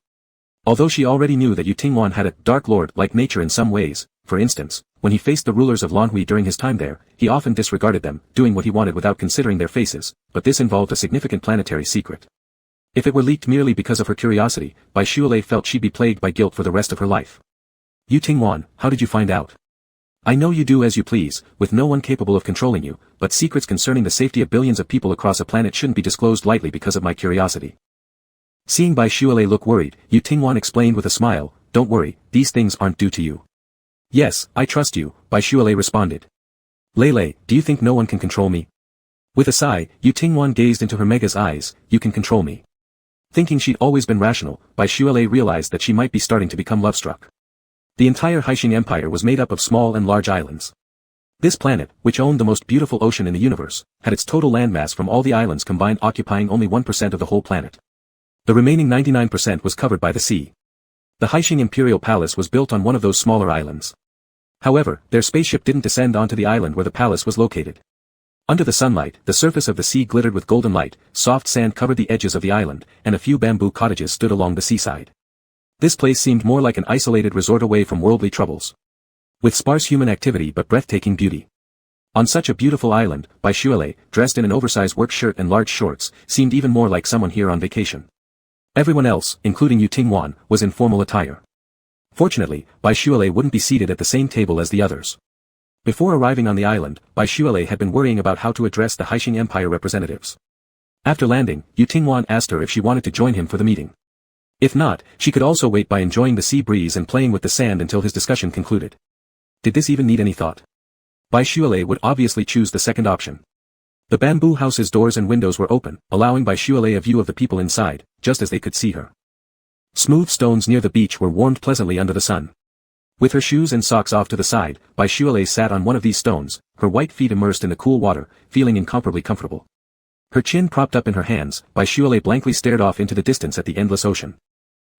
Although she already knew that Yu Tingwan had a dark lord-like nature in some ways, for instance, when he faced the rulers of Lanhui during his time there, he often disregarded them, doing what he wanted without considering their faces, but this involved a significant planetary secret. If it were leaked merely because of her curiosity, Bai Shuilei felt she'd be plagued by guilt for the rest of her life. "Yu Tingwan, how did you find out?" "I know you do as you please, with no one capable of controlling you, but secrets concerning the safety of billions of people across a planet shouldn't be disclosed lightly because of my curiosity." Seeing Bai Shuilei look worried, Yu Tingwan explained with a smile, "Don't worry, these things aren't due to you." "Yes, I trust you," Bai Shuilei responded. "Lei Lei, do you think no one can control me?" With a sigh, Yu Tingwan gazed into her Mega's eyes. "You can control me." Thinking she'd always been rational, Bai Shuilei realized that she might be starting to become love-struck. The entire Haixing Empire was made up of small and large islands. This planet, which owned the most beautiful ocean in the universe, had its total landmass from all the islands combined occupying only 1% of the whole planet. The remaining 99% was covered by the sea. The Haixing Imperial Palace was built on one of those smaller islands. However, their spaceship didn't descend onto the island where the palace was located. Under the sunlight, the surface of the sea glittered with golden light, soft sand covered the edges of the island, and a few bamboo cottages stood along the seaside. This place seemed more like an isolated resort away from worldly troubles. With sparse human activity but breathtaking beauty. On such a beautiful island, Bai Shuilei, dressed in an oversized work shirt and large shorts, seemed even more like someone here on vacation. Everyone else, including Yu Tingwan, was in formal attire. Fortunately, Bai Shuilei wouldn't be seated at the same table as the others. Before arriving on the island, Bai Shuilei had been worrying about how to address the Haixing Empire representatives. After landing, Yu Tingwan asked her if she wanted to join him for the meeting. If not, she could also wait by enjoying the sea breeze and playing with the sand until his discussion concluded. Did this even need any thought? Bai Shuilei would obviously choose the second option. The bamboo house's doors and windows were open, allowing Bai Shualei a view of the people inside, just as they could see her. Smooth stones near the beach were warmed pleasantly under the sun. With her shoes and socks off to the side, Bai Shualei sat on one of these stones, her white feet immersed in the cool water, feeling incomparably comfortable. Her chin propped up in her hands, Bai Shualei blankly stared off into the distance at the endless ocean.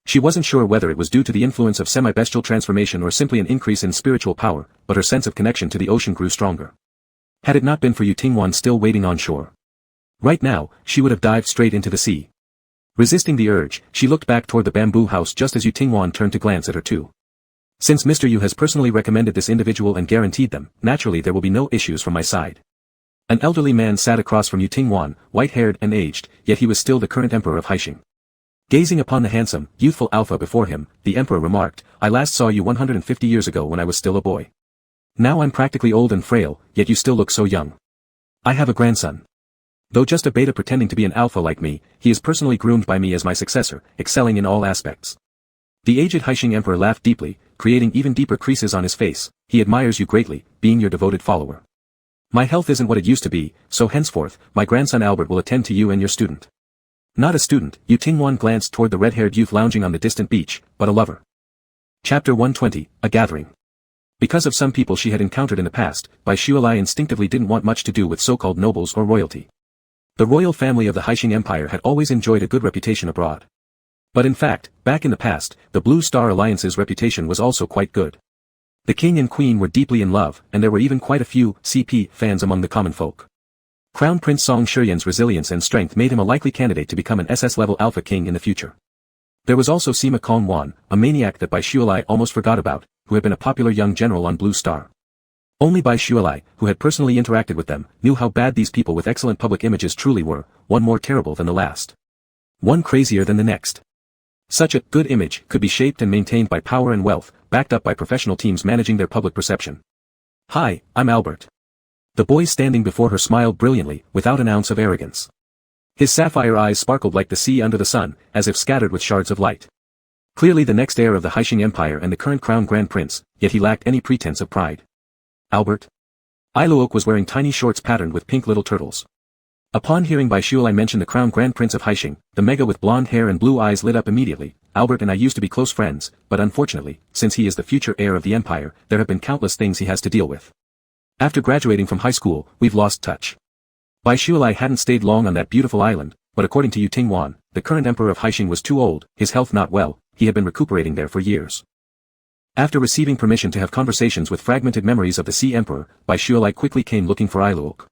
She wasn't sure whether it was due to the influence of semi-bestial transformation or simply an increase in spiritual power, but her sense of connection to the ocean grew stronger. Had it not been for Yu Tingwan still waiting on shore. Right now, she would have dived straight into the sea. Resisting the urge, she looked back toward the bamboo house just as Yu Tingwan turned to glance at her too. Since Mr. Yu has personally recommended this individual and guaranteed them, naturally there will be no issues from my side. An elderly man sat across from Yu Tingwan, white-haired and aged, yet he was still the current emperor of Haixing. Gazing upon the handsome, youthful alpha before him, the emperor remarked, "I last saw you 150 years ago when I was still a boy. Now I'm practically old and frail, yet you still look so young. I have a grandson. Though just a beta pretending to be an alpha like me, he is personally groomed by me as my successor, excelling in all aspects." The aged Haixing emperor laughed deeply, creating even deeper creases on his face. "He admires you greatly, being your devoted follower. My health isn't what it used to be, so henceforth, my grandson Albert will attend to you and your student." Not a student, Yu Tingwan glanced toward the red-haired youth lounging on the distant beach, but a lover. Chapter 120, A Gathering. Because of some people she had encountered in the past, Bai Shualei instinctively didn't want much to do with so-called nobles or royalty. The royal family of the Haixing Empire had always enjoyed a good reputation abroad. But in fact, back in the past, the Blue Star Alliance's reputation was also quite good. The king and queen were deeply in love, and there were even quite a few CP fans among the common folk. Crown Prince Song Shiyan's resilience and strength made him a likely candidate to become an SS-level alpha king in the future. There was also Sima Kongwan, a maniac that Bai Shualei almost forgot about, who had been a popular young general on Blue Star. Only Bai Shualei, who had personally interacted with them, knew how bad these people with excellent public images truly were, one more terrible than the last. One crazier than the next. Such a good image could be shaped and maintained by power and wealth, backed up by professional teams managing their public perception. "Hi, I'm Albert." The boy standing before her smiled brilliantly, without an ounce of arrogance. His sapphire eyes sparkled like the sea under the sun, as if scattered with shards of light. Clearly the next heir of the Haixing Empire and the current crown grand prince, yet he lacked any pretense of pride. "Albert?" Eloped was wearing tiny shorts patterned with pink little turtles. Upon hearing Bai Shualei mention the crown grand prince of Haixing, the mega with blonde hair and blue eyes lit up immediately. "Albert and I used to be close friends, but unfortunately, since he is the future heir of the empire, there have been countless things he has to deal with. After graduating from high school, we've lost touch." Bai Shualei hadn't stayed long on that beautiful island, but according to Yu Tingwan, the current emperor of Haixing was too old, his health not well, he had been recuperating there for years. After receiving permission to have conversations with fragmented memories of the Sea Emperor, Bai Shualei quickly came looking for Eloped.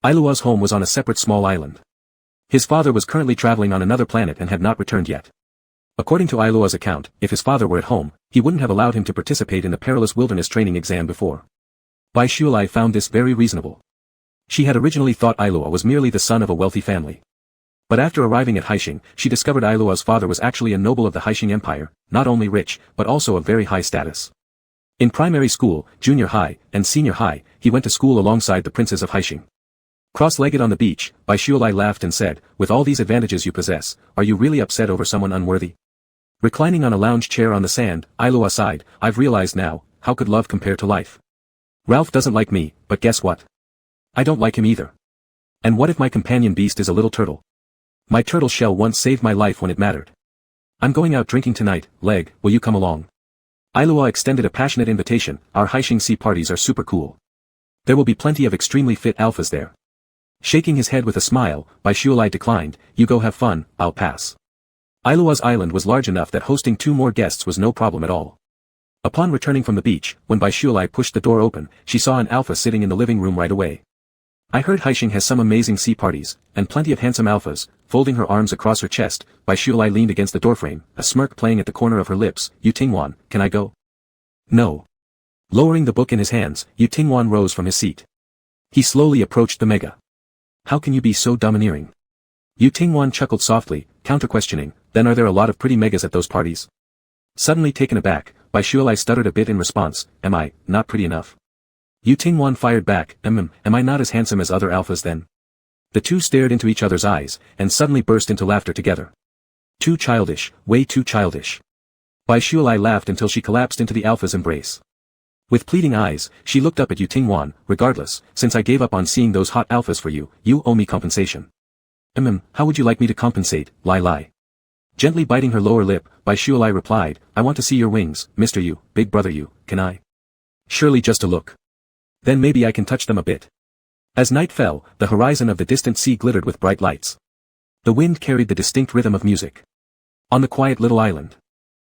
Elope's home was on a separate small island. His father was currently traveling on another planet and had not returned yet. According to Eloped's account, if his father were at home, he wouldn't have allowed him to participate in the perilous wilderness training exam before. Bai Shualei found this very reasonable. She had originally thought Eloped was merely the son of a wealthy family. But after arriving at Haixing, she discovered Eloped's father was actually a noble of the Haixing Empire, not only rich, but also of very high status. In primary school, junior high, and senior high, he went to school alongside the princes of Haixing. Cross-legged on the beach, Bai Shualei laughed and said, "With all these advantages you possess, are you really upset over someone unworthy?" Reclining on a lounge chair on the sand, Eloped sighed, "I've realized now, how could love compare to life? Ralph doesn't like me, but guess what? I don't like him either. And what if my companion beast is a little turtle? My turtle shell once saved my life when it mattered. I'm going out drinking tonight, Leg, will you come along?" Eloped extended a passionate invitation. "Our Haixing Sea parties are super cool. There will be plenty of extremely fit alphas there." Shaking his head with a smile, Bai Shualei declined, "You go have fun, I'll pass." Eloped's island was large enough that hosting 2 more guests was no problem at all. Upon returning from the beach, when Bai Shualei pushed the door open, she saw an alpha sitting in the living room right away. "I heard Haixing has some amazing sea parties, and plenty of handsome alphas." Folding her arms across her chest, Bai Shualei leaned against the doorframe, a smirk playing at the corner of her lips. "Yu Tingwan, can I go?" "No." Lowering the book in his hands, Yu Tingwan rose from his seat. He slowly approached the mega. "How can you be so domineering?" Yu Tingwan chuckled softly, counter-questioning, "Then are there a lot of pretty megas at those parties?" Suddenly taken aback, Bai Shualei stuttered a bit in response, "Am I not pretty enough?" Yu Tingwan fired back, am I not as handsome as other alphas then?" The two stared into each other's eyes, and suddenly burst into laughter together. "Too childish, way too childish." Bai Shualei laughed until she collapsed into the alpha's embrace. With pleading eyes, she looked up at Yu Tingwan. Regardless, since I gave up on seeing those hot alphas for you, you owe me compensation. How would you like me to compensate, Lai? Gently biting her lower lip, Bai Shualai replied, I want to see your wings, Mr. Yu, big brother Yu, can I? Surely just a look. Then maybe I can touch them a bit. As night fell, the horizon of the distant sea glittered with bright lights. The wind carried the distinct rhythm of music. On the quiet little island.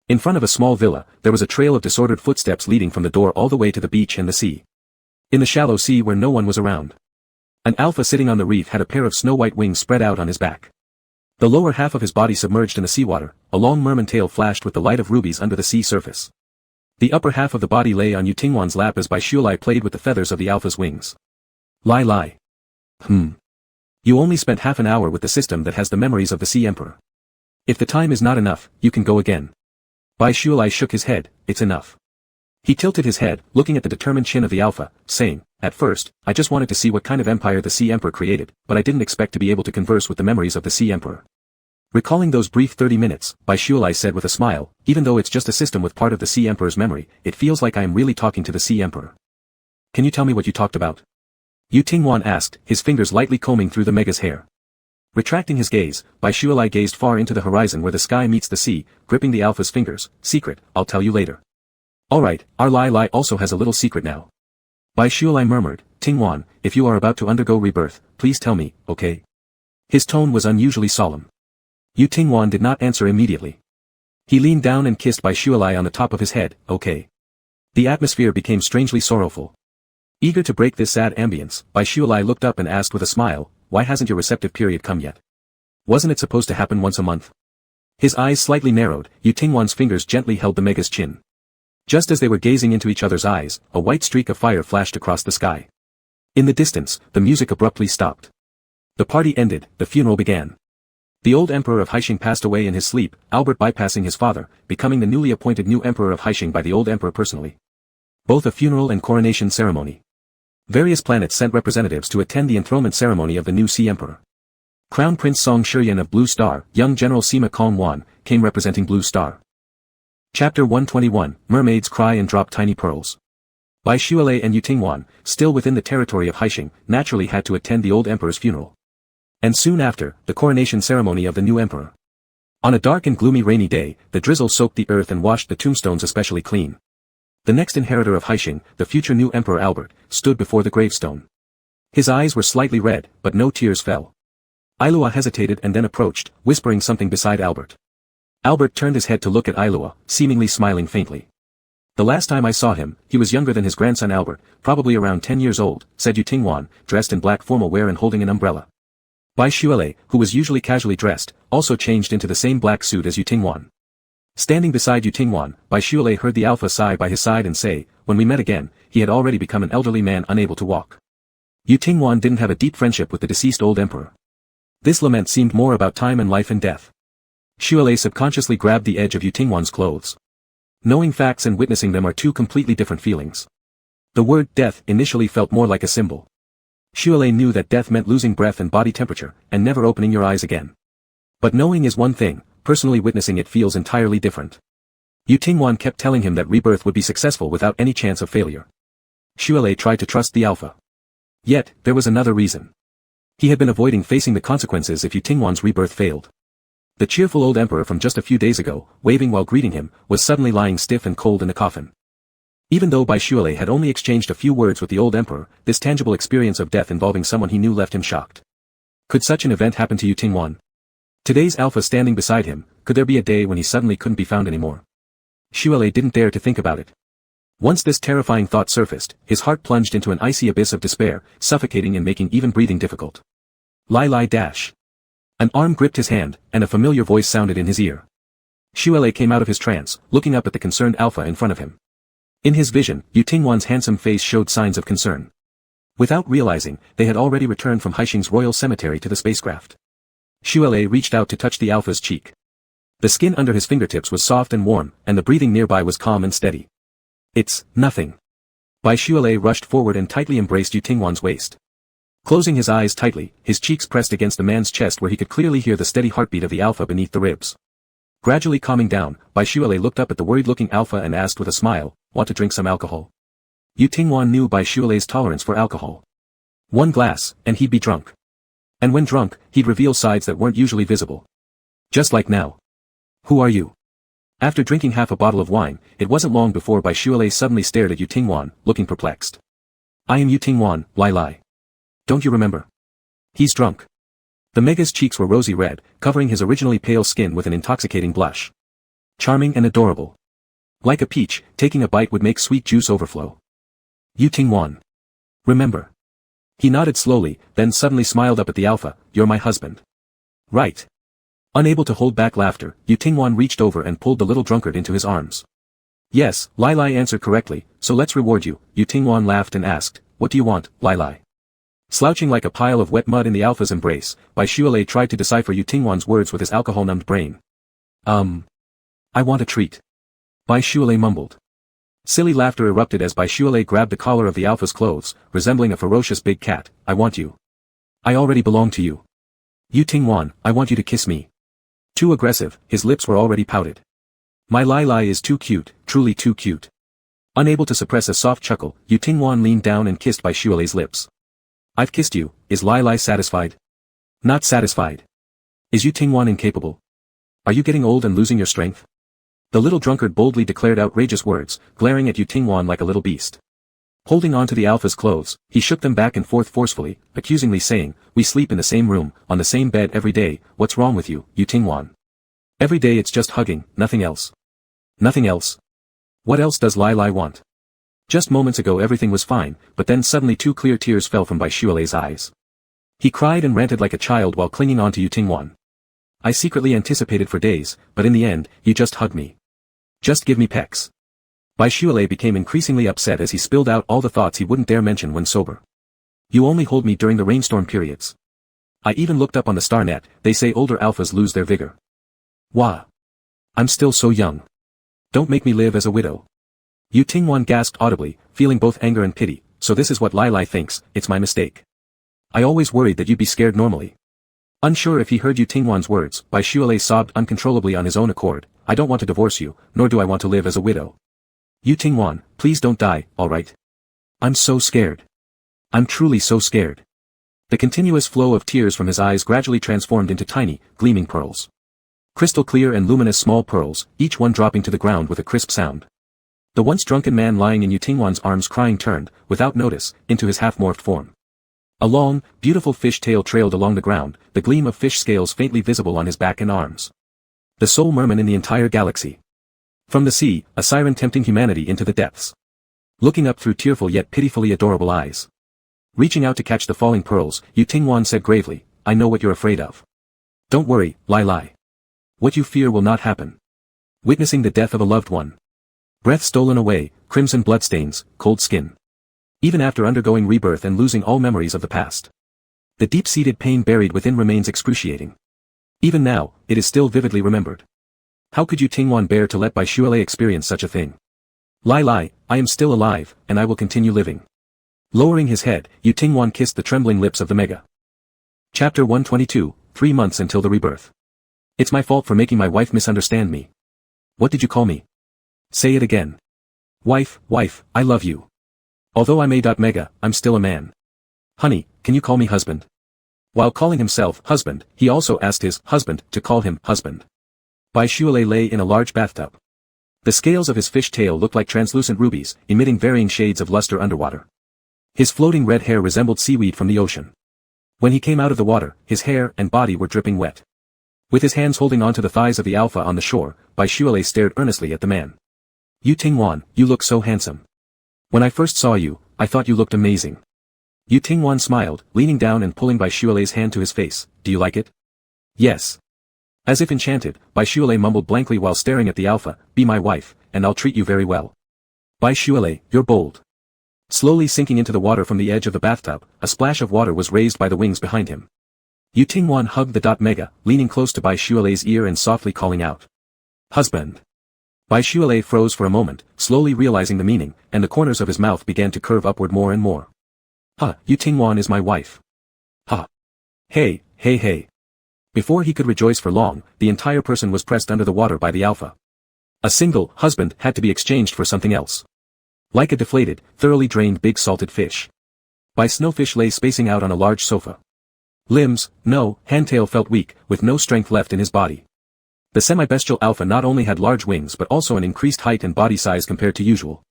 In front of a small villa, there was a trail of disordered footsteps leading from the door all the way to the beach and the sea. In the shallow sea where no one was around. An alpha sitting on the reef had a pair of snow-white wings spread out on his back. The lower half of his body submerged in the seawater, a long merman tail flashed with the light of rubies under the sea surface. The upper half of the body lay on Yu Tingwan's lap as Bai Shualai played with the feathers of the alpha's wings. Lai. You only spent half an hour with the system that has the memories of the Sea Emperor. If the time is not enough, you can go again. Bai Shualai shook his head, it's enough. He tilted his head, looking at the determined chin of the alpha, saying, at first, I just wanted to see what kind of empire the Sea Emperor created, but I didn't expect to be able to converse with the memories of the Sea Emperor. Recalling those brief 30 minutes, Bai Shualai said with a smile, even though it's just a system with part of the Sea Emperor's memory, it feels like I am really talking to the Sea Emperor. Can you tell me what you talked about? Yu Tingwan asked, his fingers lightly combing through the mega's hair. Retracting his gaze, Bai Shualai gazed far into the horizon where the sky meets the sea, gripping the alpha's fingers. Secret, I'll tell you later. Alright, our Lai also has a little secret now. Bai Shualai murmured, Tingwan, if you are about to undergo rebirth, please tell me, okay? His tone was unusually solemn. Yu Tingwan did not answer immediately. He leaned down and kissed Bai Shualai on the top of his head, okay. The atmosphere became strangely sorrowful. Eager to break this sad ambience, Bai Shualai looked up and asked with a smile, why hasn't your receptive period come yet? Wasn't it supposed to happen once a month? His eyes slightly narrowed, Yu Tingwan's fingers gently held the mega's chin. Just as they were gazing into each other's eyes, a white streak of fire flashed across the sky. In the distance, the music abruptly stopped. The party ended, the funeral began. The old emperor of Haixing passed away in his sleep, Albert bypassing his father, becoming the newly appointed new emperor of Haixing by the old emperor personally. Both a funeral and coronation ceremony. Various planets sent representatives to attend the enthronement ceremony of the new Sea Emperor. Crown Prince Song Shiyan of Blue Star, young General Sima Kong Wan, came representing Blue Star. Chapter 121, Mermaids Cry and Drop Tiny Pearls. Bai Shualai and Yu Tingwan, still within the territory of Haixing, naturally had to attend the old emperor's funeral. And soon after, the coronation ceremony of the new emperor. On a dark and gloomy rainy day, the drizzle soaked the earth and washed the tombstones especially clean. The next inheritor of Haixing, the future new Emperor Albert, stood before the gravestone. His eyes were slightly red, but no tears fell. Ailua hesitated and then approached, whispering something beside Albert. Albert turned his head to look at Ailua, seemingly smiling faintly. The last time I saw him, he was younger than his grandson Albert, probably around 10 years old, said Yu Tingwan, dressed in black formal wear and holding an umbrella. Bai Shualai, who was usually casually dressed, also changed into the same black suit as Yu Tingwan. Standing beside Yu Tingwan, Bai Shualai heard the alpha sigh by his side and say, when we met again, he had already become an elderly man unable to walk. Yu Tingwan didn't have a deep friendship with the deceased old emperor. This lament seemed more about time and life and death. Shualai subconsciously grabbed the edge of Yu Tingwan's clothes. Knowing facts and witnessing them are two completely different feelings. The word death initially felt more like a symbol. Shualai knew that death meant losing breath and body temperature, and never opening your eyes again. But knowing is one thing, personally witnessing it feels entirely different. Yu Tingwan kept telling him that rebirth would be successful without any chance of failure. Shualai tried to trust the alpha. Yet, there was another reason. He had been avoiding facing the consequences if Yu Tingwan's rebirth failed. The cheerful old emperor from just a few days ago, waving while greeting him, was suddenly lying stiff and cold in a coffin. Even though Bai Shualai had only exchanged a few words with the old emperor, this tangible experience of death involving someone he knew left him shocked. Could such an event happen to Yu Tingwan? Today's alpha standing beside him, could there be a day when he suddenly couldn't be found anymore? Shualai didn't dare to think about it. Once this terrifying thought surfaced, his heart plunged into an icy abyss of despair, suffocating and making even breathing difficult. Lai. An arm gripped his hand, and a familiar voice sounded in his ear. Shualai came out of his trance, looking up at the concerned alpha in front of him. In his vision, Yu Tingwan's handsome face showed signs of concern. Without realizing, they had already returned from Haixing's royal cemetery to the spacecraft. Shualai reached out to touch the alpha's cheek. The skin under his fingertips was soft and warm, and the breathing nearby was calm and steady. It's nothing. Bai Shualai rushed forward and tightly embraced Yu Tingwan's waist. Closing his eyes tightly, his cheeks pressed against the man's chest where he could clearly hear the steady heartbeat of the alpha beneath the ribs. Gradually calming down, Bai Shualai looked up at the worried-looking alpha and asked with a smile, want to drink some alcohol? Yu Tingwan knew Bai Shuilei's tolerance for alcohol. 1 glass, and he'd be drunk. And when drunk, he'd reveal sides that weren't usually visible. Just like now. Who are you? After drinking half a bottle of wine, it wasn't long before Bai Shuilei suddenly stared at Yu Tingwan, looking perplexed. I am Yu Tingwan, Lai. Don't you remember? He's drunk. The Mega's cheeks were rosy red, covering his originally pale skin with an intoxicating blush. Charming and adorable. Like a peach, taking a bite would make sweet juice overflow. Yu Tingwan. Remember. He nodded slowly, then suddenly smiled up at the Alpha, you're my husband. Right. Unable to hold back laughter, Yu Tingwan reached over and pulled the little drunkard into his arms. Yes, Lai answered correctly, so let's reward you. Yu Tingwan laughed and asked, what do you want, Lai? Slouching like a pile of wet mud in the Alpha's embrace, Bai Shuilei tried to decipher Yu Tingwan's words with his alcohol-numbed brain. I want a treat. Bai Shuilei mumbled. Silly laughter erupted as Bai Shuilei grabbed the collar of the Alpha's clothes, resembling a ferocious big cat. I want you. I already belong to you. Yu Tingwan, I want you to kiss me. Too aggressive, his lips were already pouted. My Lai is too cute, truly too cute. Unable to suppress a soft chuckle, Yu Tingwan leaned down and kissed Bai Shuilei's lips. I've kissed you, is Lai satisfied? Not satisfied. Is Yu Tingwan incapable? Are you getting old and losing your strength? The little drunkard boldly declared outrageous words, glaring at Yu Tingwan like a little beast. Holding on to the Alpha's clothes, he shook them back and forth forcefully, accusingly saying, we sleep in the same room, on the same bed every day, what's wrong with you, Yu Tingwan? Every day it's just hugging, nothing else. Nothing else? What else does Lai want? Just moments ago everything was fine, but then suddenly 2 clear tears fell from Bai Shuilei's eyes. He cried and ranted like a child while clinging on to Yu Tingwan. I secretly anticipated for days, but in the end, you just hug me. Just give me pecks. Bai Shuilei became increasingly upset as he spilled out all the thoughts he wouldn't dare mention when sober. You only hold me during the rainstorm periods. I even looked up on the star net, they say older alphas lose their vigor. Wah. I'm still so young. Don't make me live as a widow. Yu Tingwan gasped audibly, feeling both anger and pity, so this is what Lai thinks, it's my mistake. I always worried that you'd be scared normally. Unsure if he heard Yu Tingwan's words, Bai Shuilei sobbed uncontrollably on his own accord, I don't want to divorce you, nor do I want to live as a widow. Yu Tingwan, please don't die, alright? I'm so scared. I'm truly so scared. The continuous flow of tears from his eyes gradually transformed into tiny, gleaming pearls. Crystal clear and luminous small pearls, each one dropping to the ground with a crisp sound. The once drunken man lying in Yu Tingwan's arms crying turned, without notice, into his half-morphed form. A long, beautiful fish tail trailed along the ground, the gleam of fish scales faintly visible on his back and arms. The sole merman in the entire galaxy. From the sea, a siren tempting humanity into the depths. Looking up through tearful yet pitifully adorable eyes. Reaching out to catch the falling pearls, Yu Tingwan said gravely, I know what you're afraid of. Don't worry, Lai. What you fear will not happen. Witnessing the death of a loved one. Breath stolen away, crimson bloodstains, cold skin. Even after undergoing rebirth and losing all memories of the past. The deep-seated pain buried within remains excruciating. Even now, it is still vividly remembered. How could Yu Tingwan bear to let Bai Shuilei experience such a thing? Lai, I am still alive, and I will continue living. Lowering his head, Yu Tingwan kissed the trembling lips of the Mega. Chapter 122, 3 months until the rebirth. It's my fault for making my wife misunderstand me. What did you call me? Say it again. Wife, I love you. Although I may. Mega, I'm still a man. Honey, can you call me husband? While calling himself husband, he also asked his husband to call him husband. Bai Shuilei lay in a large bathtub. The scales of his fish tail looked like translucent rubies, emitting varying shades of luster underwater. His floating red hair resembled seaweed from the ocean. When he came out of the water, his hair and body were dripping wet. With his hands holding onto the thighs of the Alpha on the shore, Bai Shuilei stared earnestly at the man. Yu Tingwan, you look so handsome. When I first saw you, I thought you looked amazing. Yu Tingwan smiled, leaning down and pulling Bai Shuilei's hand to his face. Do you like it? Yes. As if enchanted, Bai Shuilei mumbled blankly while staring at the Alpha, be my wife, and I'll treat you very well. Bai Shuilei, you're bold. Slowly sinking into the water from the edge of the bathtub, a splash of water was raised by the wings behind him. Yu Tingwan hugged the Mega, leaning close to Bai Shuilei's ear and softly calling out. Husband. Bai Shuilei froze for a moment, slowly realizing the meaning, and the corners of his mouth began to curve upward more and more. Yu Tingwan is my wife. Hey. Before he could rejoice for long, the entire person was pressed under the water by the Alpha. A single husband had to be exchanged for something else. Like a deflated, thoroughly drained big salted fish. Snowfish lay spacing out on a large sofa. Limbs, no, Handtail felt weak, with no strength left in his body. The semi-bestial alpha not only had large wings but also an increased height and body size compared to usual.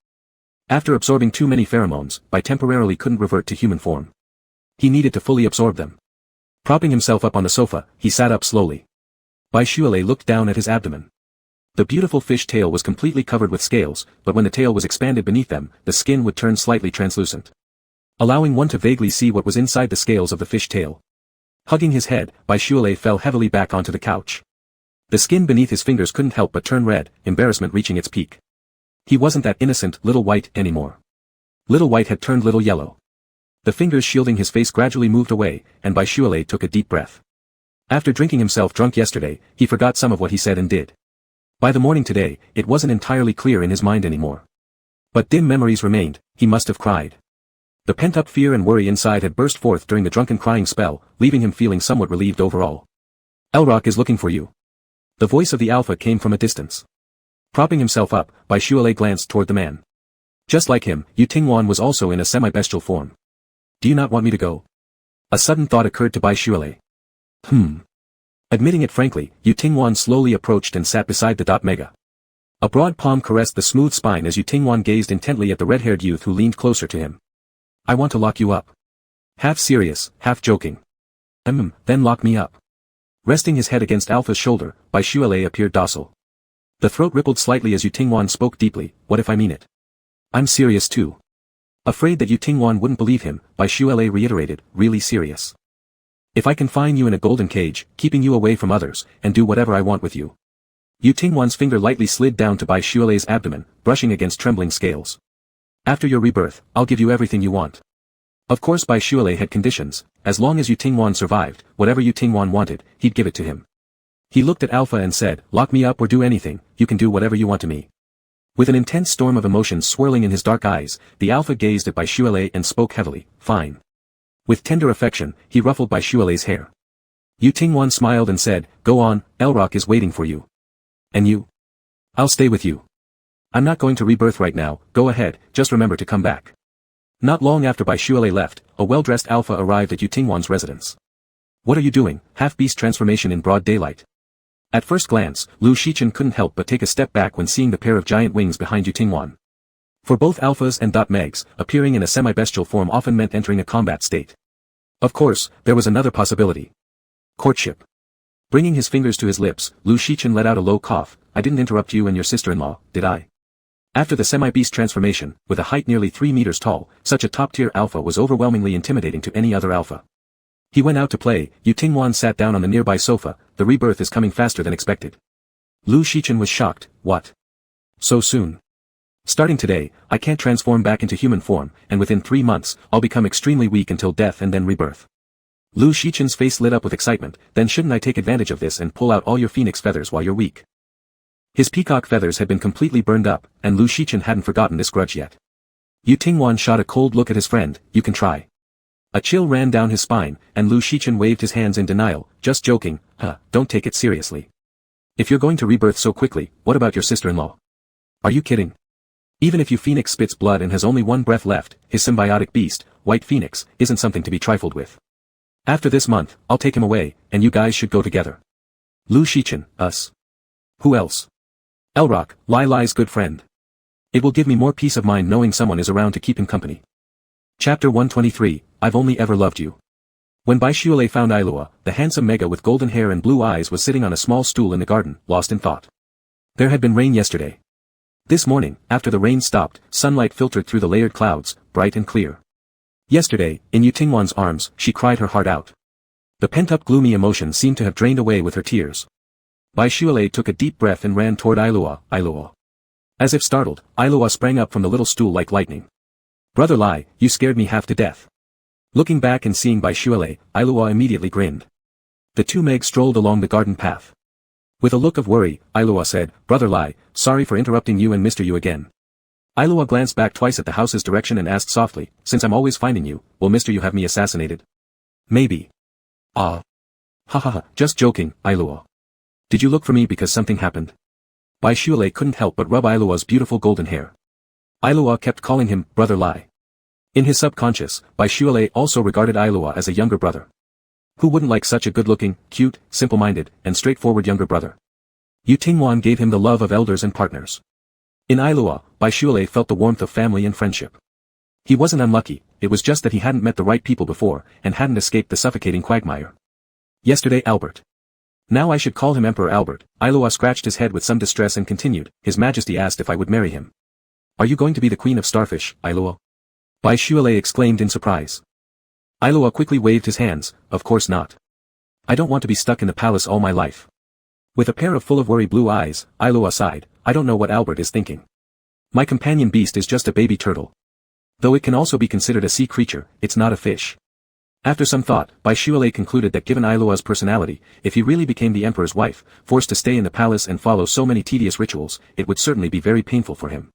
After absorbing too many pheromones, temporarily couldn't revert to human form. He needed to fully absorb them. Propping himself up on the sofa, he sat up slowly. Shualei looked down at his abdomen. The beautiful fish tail was completely covered with scales, but when the tail was expanded beneath them, the skin would turn slightly translucent, allowing one to vaguely see what was inside the scales of the fish tail. Hugging his head, Shualei fell heavily back onto the couch. The skin beneath his fingers couldn't help but turn red, embarrassment reaching its peak. He wasn't that innocent Little White anymore. Little White had turned Little Yellow. The fingers shielding his face gradually moved away, and Shualei took a deep breath. After drinking himself drunk yesterday, he forgot some of what he said and did. By the morning today, it wasn't entirely clear in his mind anymore. But dim memories remained. He must have cried. The pent-up fear and worry inside had burst forth during the drunken crying spell, leaving him feeling somewhat relieved overall. Elrock is looking for you. The voice of the alpha came from a distance. Propping himself up, Shualei glanced toward the man. Just like him, Yu Tingwan was also in a semi-bestial form. Do you not want me to go? A sudden thought occurred to Shualei. Admitting it frankly, Yu Tingwan slowly approached and sat beside the Mega. A broad palm caressed the smooth spine as Yu Tingwan gazed intently at the red-haired youth who leaned closer to him. I want to lock you up. Half serious, half joking. Then lock me up. Resting his head against Alpha's shoulder, Shualei appeared docile. The throat rippled slightly as Yu Tingwan spoke deeply, what if I mean it? I'm serious too. Afraid that Yu Tingwan wouldn't believe him, Shualei reiterated, really serious. If I confine you in a golden cage, keeping you away from others, and do whatever I want with you. Yu Tingwan's finger lightly slid down to Shualei's abdomen, brushing against trembling scales. After your rebirth, I'll give you everything you want. Of course Shualei had conditions. As long as Yu Tingwan survived, whatever Yu Tingwan wanted, he'd give it to him. He looked at Alpha and said, lock me up or do anything, you can do whatever you want to me. With an intense storm of emotions swirling in his dark eyes, the Alpha gazed at Shualei and spoke heavily, fine. With tender affection, he ruffled Shualei's hair. Yu Tingwan smiled and said, go on, Elrock is waiting for you. And you? I'll stay with you. I'm not going to rebirth right now, go ahead, just remember to come back. Not long after Shualei left, a well-dressed Alpha arrived at Yu Tingwan's residence. What are you doing, half-beast transformation in broad daylight? At first glance, Lu Shichen couldn't help but take a step back when seeing the pair of giant wings behind Yu Tingwan. For both alphas and megs, appearing in a semi-bestial form often meant entering a combat state. Of course, there was another possibility. Courtship. Bringing his fingers to his lips, Lu Shichen let out a low cough. I didn't interrupt you and your sister-in-law, did I? After the semi-beast transformation, with a height nearly 3 meters tall, such a top-tier alpha was overwhelmingly intimidating to any other alpha. He went out to play. Yu Tingwan sat down on the nearby sofa. The rebirth is coming faster than expected. Lu Shichen was shocked. What? So soon? Starting today, I can't transform back into human form, and within 3 months, I'll become extremely weak until death and then rebirth. Lu Shichen's face lit up with excitement. Then shouldn't I take advantage of this and pull out all your phoenix feathers while you're weak? His peacock feathers had been completely burned up, and Lu Shichen hadn't forgotten this grudge yet. Yu Tingwan shot a cold look at his friend. You can try. A chill ran down his spine, and Lu Shichen waved his hands in denial. Just joking, don't take it seriously. If you're going to rebirth so quickly, what about your sister-in-law? Are you kidding? Even if Yu Phoenix spits blood and has only one breath left, his symbiotic beast, White Phoenix, isn't something to be trifled with. After this month, I'll take him away, and you guys should go together. Lu Shichen, us. Who else? Elrock, Lai Lai's good friend. It will give me more peace of mind knowing someone is around to keep him company. Chapter 123, I've only ever loved you. When Shualei found Ailua, the handsome Mega with golden hair and blue eyes was sitting on a small stool in the garden, lost in thought. There had been rain yesterday. This morning, after the rain stopped, sunlight filtered through the layered clouds, bright and clear. Yesterday, in Yu Tingwan's arms, she cried her heart out. The pent-up gloomy emotion seemed to have drained away with her tears. Shualei took a deep breath and ran toward Ailua. As if startled, Ailua sprang up from the little stool like lightning. Brother Lai, you scared me half to death. Looking back and seeing Shualei, Ailua immediately grinned. The two Megs strolled along the garden path. With a look of worry, Ailua said, Brother Lai, sorry for interrupting you and Mr. Yu again. Ailua glanced back twice at the house's direction and asked softly, since I'm always finding you, will Mr. Yu have me assassinated? Maybe. Ha ha ha, just joking, Ailua. Did you look for me because something happened? Shualei couldn't help but rub Ailua's beautiful golden hair. Ailua kept calling him Brother Lai. In his subconscious, Baishuale also regarded Ailua as a younger brother. Who wouldn't like such a good-looking, cute, simple-minded, and straightforward younger brother? Yu Tingwan gave him the love of elders and partners. In Ailua, Baishuale felt the warmth of family and friendship. He wasn't unlucky, it was just that he hadn't met the right people before, and hadn't escaped the suffocating quagmire. Yesterday Albert. Now I should call him Emperor Albert. Ailua scratched his head with some distress and continued, His Majesty asked if I would marry him. Are you going to be the Queen of Starfish, Ailua? Baishuale exclaimed in surprise. Ailua quickly waved his hands, Of course not. I don't want to be stuck in the palace all my life. With a pair of full of worry blue eyes, Ailua sighed, I don't know what Albert is thinking. My companion beast is just a baby turtle. Though it can also be considered a sea creature, it's not a fish. After some thought, Baishuale concluded that given Ailua's personality, if he really became the emperor's wife, forced to stay in the palace and follow so many tedious rituals, it would certainly be very painful for him.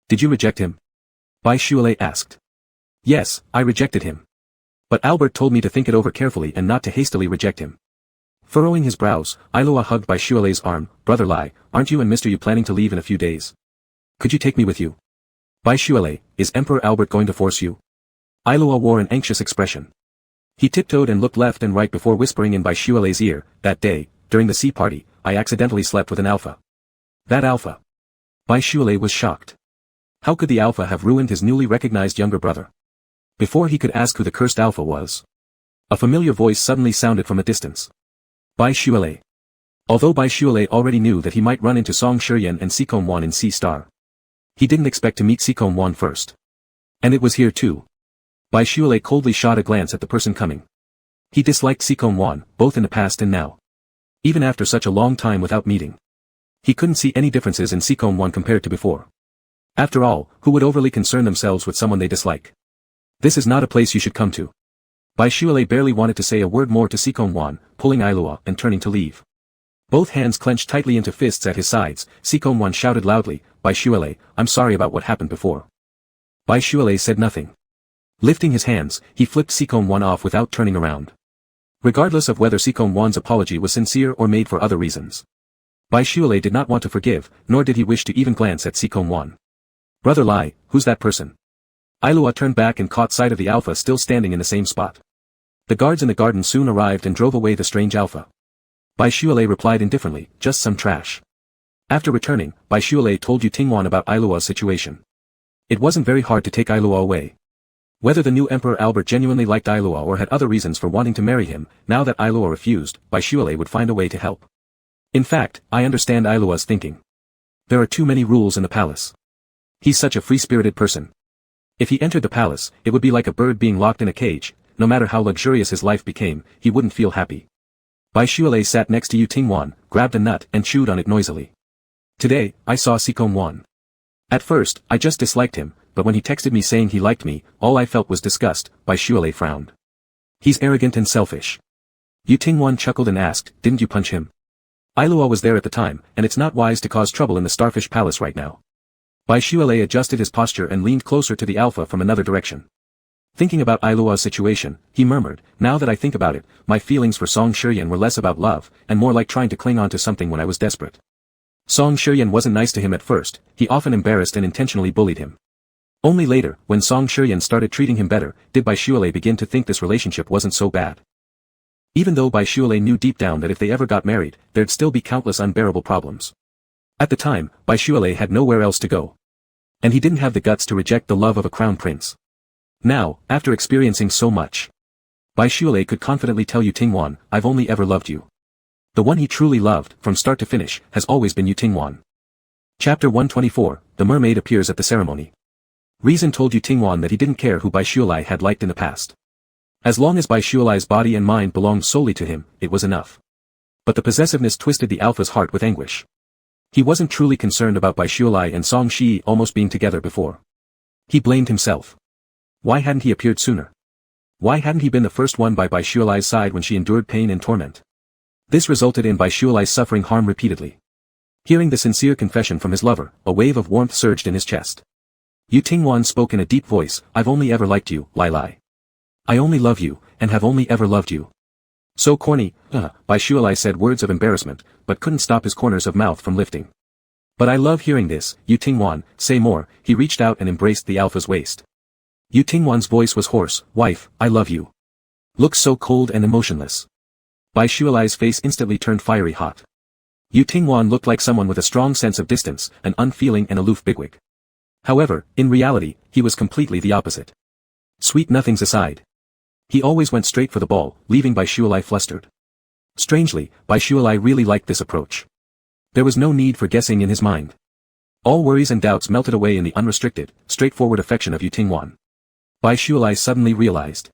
Did you reject him? Baishuale asked. Yes, I rejected him. But Albert told me to think it over carefully and not to hastily reject him. Furrowing his brows, Ailua hugged Baishuale's arm, Brother Lai, aren't you and Mr. Yu planning to leave in a few days? Could you take me with you? Baishuale, is Emperor Albert going to force you? Ailua wore an anxious expression. He tiptoed and looked left and right before whispering in Baishuale's ear, that day, during the sea party, I accidentally slept with an alpha. That alpha. Baishuale was shocked. How could the alpha have ruined his newly recognized younger brother? Before he could ask who the cursed alpha was, a familiar voice suddenly sounded from a distance. Baishuale. Although Baishuale already knew that he might run into Song Shiryan and Seacombe Wan in Sea Star, he didn't expect to meet Seacombe Wan first. And it was here too. Baishuale coldly shot a glance at the person coming. He disliked Seacombe Wan, both in the past and now. Even after such a long time without meeting, he couldn't see any differences in Seacombe Wan compared to before. After all, who would overly concern themselves with someone they dislike? This is not a place you should come to. Baishuale barely wanted to say a word more to Seacombe Wan, pulling Ailua and turning to leave. Both hands clenched tightly into fists at his sides, Seacombe Wan shouted loudly, Baishuale, I'm sorry about what happened before. Baishuale said nothing. Lifting his hands, he flipped Seacombe Wan off without turning around. Regardless of whether Seacombe Wan's apology was sincere or made for other reasons, Baishuale did not want to forgive, nor did he wish to even glance at Seacombe Wan. Brother Lai, who's that person? Ailua turned back and caught sight of the alpha still standing in the same spot. The guards in the garden soon arrived and drove away the strange alpha. Baishuale replied indifferently, just some trash. After returning, Baishuale told Yu Tingwan about Ailua's situation. It wasn't very hard to take Ailua away. Whether the new Emperor Albert genuinely liked Ailua or had other reasons for wanting to marry him, now that Ailua refused, Baishuale would find a way to help. In fact, I understand Ailua's thinking. There are too many rules in the palace. He's such a free-spirited person. If he entered the palace, it would be like a bird being locked in a cage, no matter how luxurious his life became, he wouldn't feel happy. Baishuale sat next to Yu Tingwan, grabbed a nut and chewed on it noisily. Today, I saw Seacombe Wan. At first, I just disliked him, but when he texted me saying he liked me, all I felt was disgust. Baishuale frowned. He's arrogant and selfish. Yu Tingwan chuckled and asked, didn't you punch him? Ailua was there at the time, and it's not wise to cause trouble in the Starfish Palace right now. Baishuale adjusted his posture and leaned closer to the alpha from another direction. Thinking about Ailua's situation, he murmured, now that I think about it, my feelings for Song Shiryan were less about love, and more like trying to cling on to something when I was desperate. Song Shiryan wasn't nice to him at first, he often embarrassed and intentionally bullied him. Only later, when Song Shiryan started treating him better, did Baishuale begin to think this relationship wasn't so bad. Even though Baishuale knew deep down that if they ever got married, there'd still be countless unbearable problems. At the time, Baishuale had nowhere else to go. And he didn't have the guts to reject the love of a crown prince. Now, after experiencing so much, Baishuale could confidently tell Yu Tingwan, I've only ever loved you. The one he truly loved, from start to finish, has always been Yu Tingwan. Chapter 124, The Mermaid Appears at the Ceremony. Reason told Yu Tingwan that he didn't care who Baishuale had liked in the past. As long as Baishuale's body and mind belonged solely to him, it was enough. But the possessiveness twisted the alpha's heart with anguish. He wasn't truly concerned about Baishuale and Song Shi almost being together before. He blamed himself. Why hadn't he appeared sooner? Why hadn't he been the first one by Baishuale's side when she endured pain and torment? This resulted in Baishuale suffering harm repeatedly. Hearing the sincere confession from his lover, a wave of warmth surged in his chest. Yu Tingwan spoke in a deep voice, I've only ever liked you, Lai Lai. I only love you, and have only ever loved you. So corny, Baishuale said words of embarrassment, but couldn't stop his corners of mouth from lifting. But I love hearing this, Yu Tingwan, say more. He reached out and embraced the alpha's waist. Yu Tingwan's voice was hoarse. Wife, I love you. Look so cold and emotionless. Bai Shualai's face instantly turned fiery hot. Yu Tingwan looked like someone with a strong sense of distance, an unfeeling and aloof bigwig. However, in reality, he was completely the opposite. Sweet nothings aside. He always went straight for the ball, leaving Bai Shualai flustered. Strangely, Bai Shualai really liked this approach. There was no need for guessing in his mind. All worries and doubts melted away in the unrestricted, straightforward affection of Yu Tingwan. Bai Shualai suddenly realized.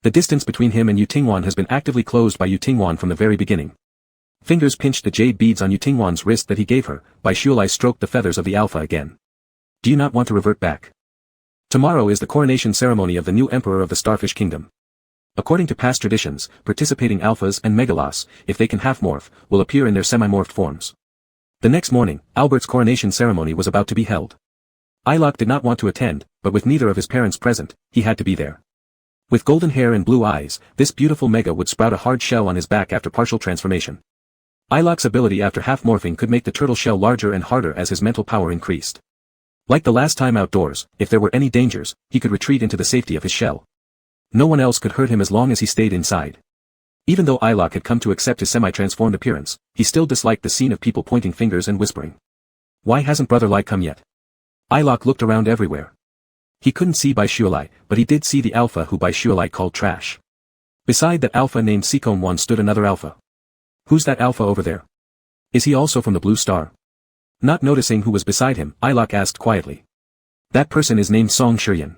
The distance between him and Yu Tingwan has been actively closed by Yu Tingwan from the very beginning. Fingers pinched the jade beads on Yu Tingwan's wrist that he gave her. Bai Shualai stroked the feathers of the alpha again. Do you not want to revert back? Tomorrow is the coronation ceremony of the new emperor of the Starfish Kingdom. According to past traditions, participating alphas and megalos, if they can half-morph, will appear in their semi-morphed forms. The next morning, Albert's coronation ceremony was about to be held. Ilok did not want to attend, but with neither of his parents present, he had to be there. With golden hair and blue eyes, this beautiful mega would sprout a hard shell on his back after partial transformation. Ilok's ability after half-morphing could make the turtle shell larger and harder as his mental power increased. Like the last time outdoors, if there were any dangers, he could retreat into the safety of his shell. No one else could hurt him as long as he stayed inside. Even though Ilok had come to accept his semi-transformed appearance, he still disliked the scene of people pointing fingers and whispering. Why hasn't Brother Lai come yet? Ilok looked around everywhere. He couldn't see Bai Shualai, but he did see the alpha who Bai Shualai called trash. Beside that alpha named Sikon One stood another alpha. Who's that alpha over there? Is he also from the Blue Star? Not noticing who was beside him, Ilok asked quietly. That person is named Song Shiryan.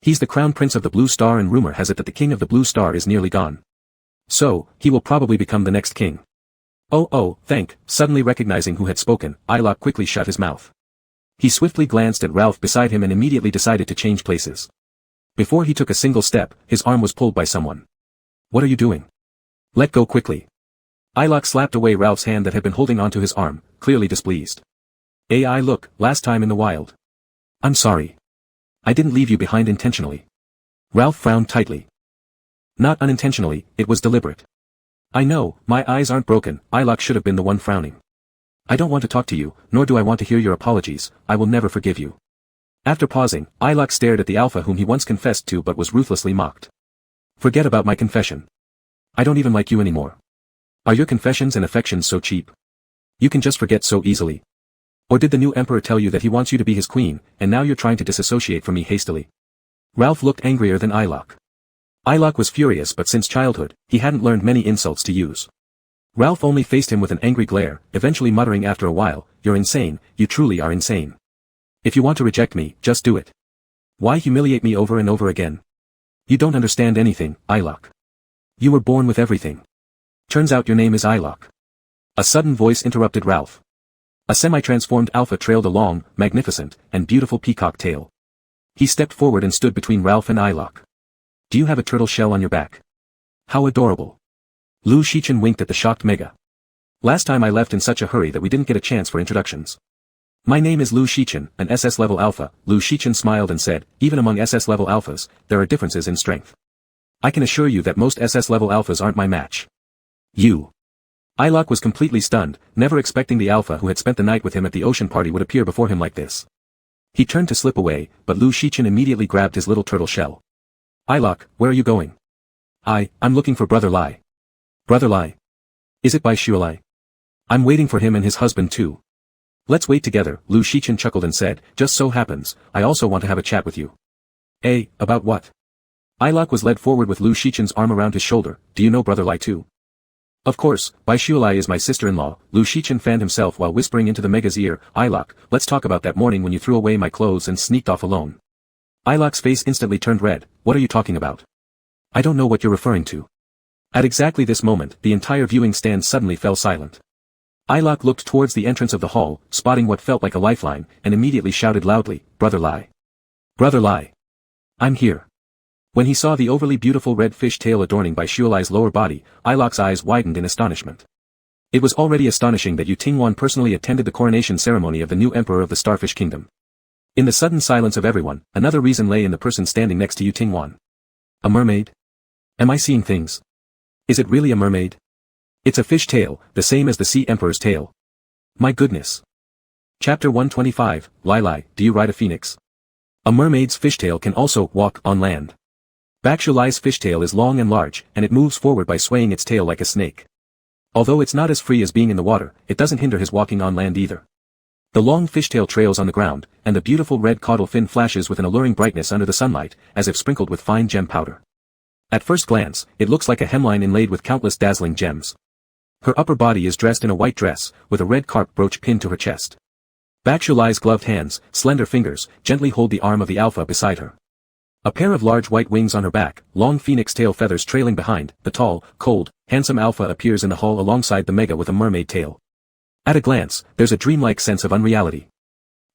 He's the crown prince of the Blue Star and rumor has it that the king of the Blue Star is nearly gone. So, he will probably become the next king. Suddenly recognizing who had spoken, Ilok quickly shut his mouth. He swiftly glanced at Ralph beside him and immediately decided to change places. Before he took a single step, his arm was pulled by someone. What are you doing? Let go quickly. Ilok slapped away Ralph's hand that had been holding onto his arm, clearly displeased. Look, last time in the wild. I'm sorry. I didn't leave you behind intentionally. Ralph frowned tightly. Not unintentionally, it was deliberate. I know, my eyes aren't broken, Ilok should have been the one frowning. I don't want to talk to you, nor do I want to hear your apologies, I will never forgive you. After pausing, Ilok stared at the alpha whom he once confessed to but was ruthlessly mocked. Forget about my confession. I don't even like you anymore. Are your confessions and affections so cheap? You can just forget so easily. Or did the new emperor tell you that he wants you to be his queen, and now you're trying to disassociate from me hastily? Ralph looked angrier than Ilok. Ilok was furious but since childhood, he hadn't learned many insults to use. Ralph only faced him with an angry glare, eventually muttering after a while, you're insane, you truly are insane. If you want to reject me, just do it. Why humiliate me over and over again? You don't understand anything, Ilok. You were born with everything. Turns out your name is Ilok. A sudden voice interrupted Ralph. A semi-transformed alpha trailed a long, magnificent, and beautiful peacock tail. He stepped forward and stood between Ralph and Ilok. Do you have a turtle shell on your back? How adorable. Lu Shichen winked at the shocked Mega. Last time I left in such a hurry that we didn't get a chance for introductions. My name is Lu Shichen, an SS-level alpha. Lu Shichen smiled and said, even among SS-level alphas, there are differences in strength. I can assure you that most SS-level alphas aren't my match. You. Ilok was completely stunned, never expecting the alpha who had spent the night with him at the ocean party would appear before him like this. He turned to slip away, but Lu Shichen immediately grabbed his little turtle shell. Ilok, where are you going? I'm looking for Brother Lai. Brother Lai? Is it Bai Shualai? I'm waiting for him and his husband too. Let's wait together, Lu Shichen chuckled and said, just so happens, I also want to have a chat with you. About what? Ilok was led forward with Lu Shichen's arm around his shoulder, do you know Brother Lai too? Of course, Bai Shualai is my sister-in-law. Lu Shichen fanned himself while whispering into the Mega's ear, Ilok, let's talk about that morning when you threw away my clothes and sneaked off alone. Ilok's face instantly turned red, what are you talking about? I don't know what you're referring to. At exactly this moment, the entire viewing stand suddenly fell silent. Ilok looked towards the entrance of the hall, spotting what felt like a lifeline, and immediately shouted loudly, Brother Lai. Brother Lai. I'm here. When he saw the overly beautiful red fish tail adorning Bai Shualai's lower body, Ilok's eyes widened in astonishment. It was already astonishing that Yu Tingwan personally attended the coronation ceremony of the new emperor of the Starfish Kingdom. In the sudden silence of everyone, another reason lay in the person standing next to Yu Tingwan. A mermaid? Am I seeing things? Is it really a mermaid? It's a fish tail, the same as the sea emperor's tail. My goodness. Chapter 125, Lai, do you ride a phoenix? A mermaid's fishtail can also walk on land. Bakshulai's fishtail is long and large, and it moves forward by swaying its tail like a snake. Although it's not as free as being in the water, it doesn't hinder his walking on land either. The long fishtail trails on the ground, and the beautiful red caudal fin flashes with an alluring brightness under the sunlight, as if sprinkled with fine gem powder. At first glance, it looks like a hemline inlaid with countless dazzling gems. Her upper body is dressed in a white dress, with a red carp brooch pinned to her chest. Bakshulai's gloved hands, slender fingers, gently hold the arm of the alpha beside her. A pair of large white wings on her back, long phoenix tail feathers trailing behind, the tall, cold, handsome alpha appears in the hall alongside the mega with a mermaid tail. At a glance, there's a dreamlike sense of unreality.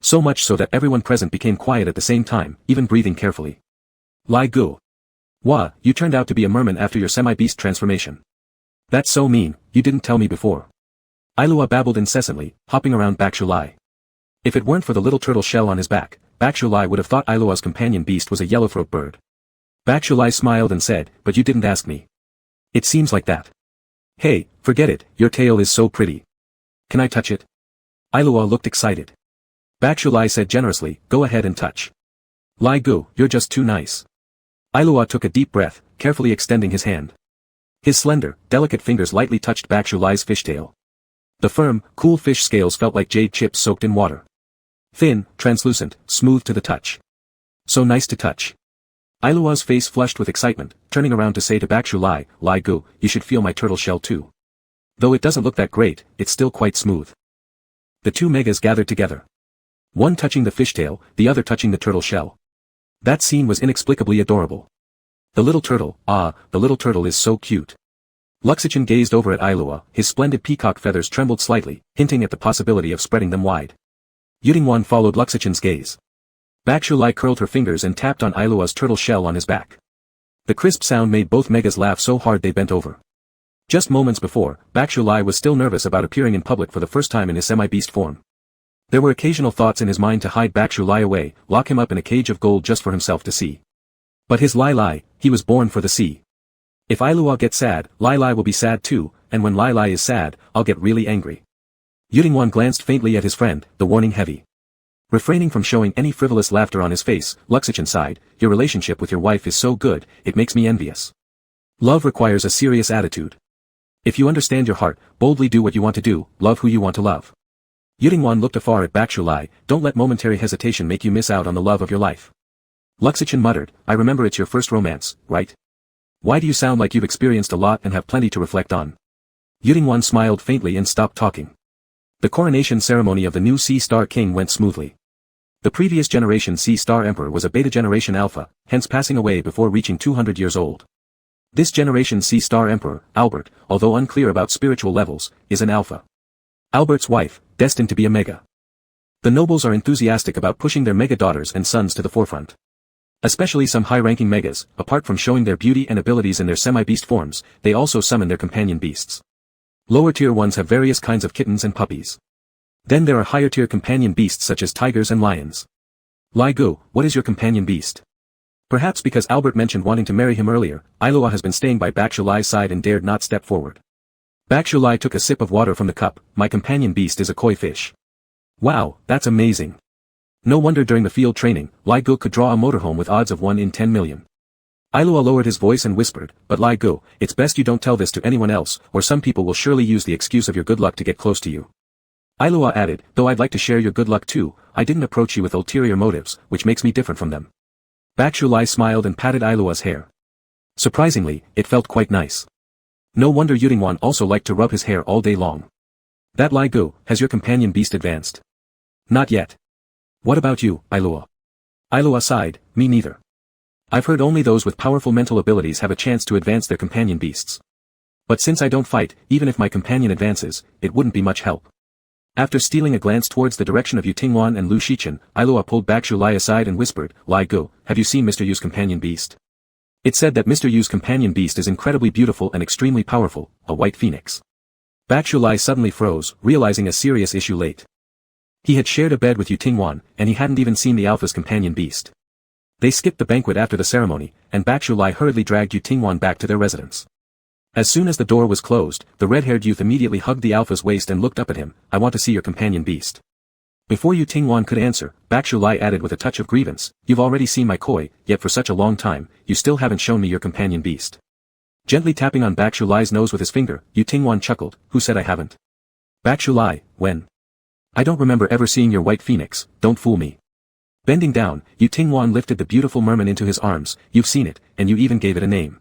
So much so that everyone present became quiet at the same time, even breathing carefully. Lai Gu. Wah, you turned out to be a merman after your semi-beast transformation. That's so mean, you didn't tell me before. Ailua babbled incessantly, hopping around Bakshulai. If it weren't for the little turtle shell on his back, Bakshulai would have thought Ailua's companion beast was a yellowthroat bird. Bakshulai smiled and said, but you didn't ask me. It seems like that. Hey, forget it, your tail is so pretty. Can I touch it? Ailua looked excited. Bakshulai said generously, go ahead and touch. Lai Gu, you're just too nice. Ailua took a deep breath, carefully extending his hand. His slender, delicate fingers lightly touched Bakshulai's fishtail. The firm, cool fish scales felt like jade chips soaked in water. Thin, translucent, smooth to the touch. So nice to touch. Ailua's face flushed with excitement, turning around to say to Bakshulai, Lai Gu, you should feel my turtle shell too. Though it doesn't look that great, it's still quite smooth. The two megas gathered together. One touching the fishtail, the other touching the turtle shell. That scene was inexplicably adorable. The little turtle, the little turtle is so cute. Luxichin gazed over at Ailua, his splendid peacock feathers trembled slightly, hinting at the possibility of spreading them wide. Yutingwan followed Luxichin's gaze. Bakshulai curled her fingers and tapped on Ailua's turtle shell on his back. The crisp sound made both megas laugh so hard they bent over. Just moments before, Bakshulai was still nervous about appearing in public for the first time in his semi-beast form. There were occasional thoughts in his mind to hide Bakshulai away, lock him up in a cage of gold just for himself to see. But his Lai, he was born for the sea. If Ailua gets sad, Lai will be sad too, and when Lai is sad, I'll get really angry. Yutingwan glanced faintly at his friend, the warning heavy. Refraining from showing any frivolous laughter on his face, Luxichin sighed, your relationship with your wife is so good, it makes me envious. Love requires a serious attitude. If you understand your heart, boldly do what you want to do, love who you want to love. Yutingwan looked afar at Bakshulai, don't let momentary hesitation make you miss out on the love of your life. Luxichin muttered, I remember it's your first romance, right? Why do you sound like you've experienced a lot and have plenty to reflect on? Yutingwan smiled faintly and stopped talking. The coronation ceremony of the new Sea Star King went smoothly. The previous generation Sea Star Emperor was a Beta Generation Alpha, hence passing away before reaching 200 years old. This generation Sea Star Emperor, Albert, although unclear about spiritual levels, is an Alpha. Albert's wife, destined to be a Mega. The nobles are enthusiastic about pushing their Mega daughters and sons to the forefront. Especially some high-ranking Megas, apart from showing their beauty and abilities in their semi-beast forms, they also summon their companion beasts. Lower-tier ones have various kinds of kittens and puppies. Then there are higher-tier companion beasts such as tigers and lions. Lai Gu, what is your companion beast? Perhaps because Albert mentioned wanting to marry him earlier, Ailua has been staying by Bakshulai's side and dared not step forward. Bakshulai took a sip of water from the cup, my companion beast is a koi fish. Wow, that's amazing. No wonder during the field training, Lai Gu could draw a motorhome with odds of 1 in 10 million. Ailua lowered his voice and whispered, but Lai Gu, it's best you don't tell this to anyone else, or some people will surely use the excuse of your good luck to get close to you. Ailua added, though I'd like to share your good luck too, I didn't approach you with ulterior motives, which makes me different from them. Bakshulai smiled and patted Ailua's hair. Surprisingly, it felt quite nice. No wonder Yutingwan also liked to rub his hair all day long. That Lai Gu, has your companion beast advanced? Not yet. What about you, Ailua? Ailua sighed, me neither. I've heard only those with powerful mental abilities have a chance to advance their companion beasts. But since I don't fight, even if my companion advances, it wouldn't be much help. After stealing a glance towards the direction of Yutingwan and Lu Shichen, Ailua pulled Bakshulai aside and whispered, Lai Gu, have you seen Mr. Yu's companion beast? It's said that Mr. Yu's companion beast is incredibly beautiful and extremely powerful, a white phoenix. Bakshulai suddenly froze, realizing a serious issue late. He had shared a bed with Yutingwan, and he hadn't even seen the Alpha's companion beast. They skipped the banquet after the ceremony, and Bakshulai hurriedly dragged Yutingwan back to their residence. As soon as the door was closed, the red-haired youth immediately hugged the Alpha's waist and looked up at him, I want to see your companion beast. Before Yu Tingwan could answer, Bakshu added with a touch of grievance, "You've already seen my koi, yet for such a long time, you still haven't shown me your companion beast." Gently tapping on Bakshu's nose with his finger, Yu Tingwan chuckled, "Who said I haven't? Bakshu, when? I don't remember ever seeing your white phoenix, don't fool me." Bending down, Yu Tingwan lifted the beautiful merman into his arms. "You've seen it, and you even gave it a name."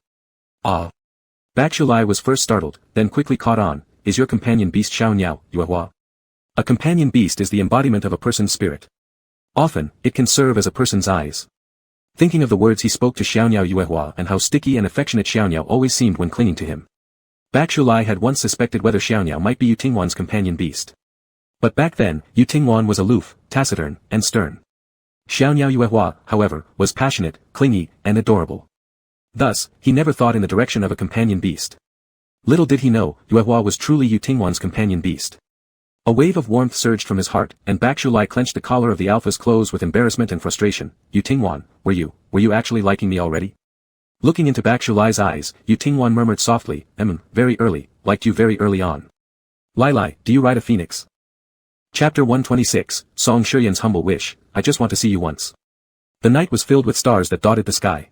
"Ah." Bakshu was first startled, then quickly caught on, "Is your companion beast Xiao Niao, Yuehua?" A companion beast is the embodiment of a person's spirit. Often, it can serve as a person's eyes. Thinking of the words he spoke to Xiaoniao Yuehua and how sticky and affectionate Xiaoniao always seemed when clinging to him. Bakshu had once suspected whether Xiaoniao might be Yu Tingwan's companion beast. But back then, Yu Tingwan was aloof, taciturn, and stern. Xiaoniao Yuehua, however, was passionate, clingy, and adorable. Thus, he never thought in the direction of a companion beast. Little did he know, Yuehua was truly Yu Tingwan's companion beast. A wave of warmth surged from his heart, and Bakshu clenched the collar of the alpha's clothes with embarrassment and frustration. "Yu Tingwan, were you actually liking me already?" Looking into Bakshu's eyes, Yu Tingwan murmured softly, "Very early, liked you very early on." "Lai, do you ride a phoenix?" Chapter 126, Song Shiyan's Humble Wish, "I just want to see you once." The night was filled with stars that dotted the sky.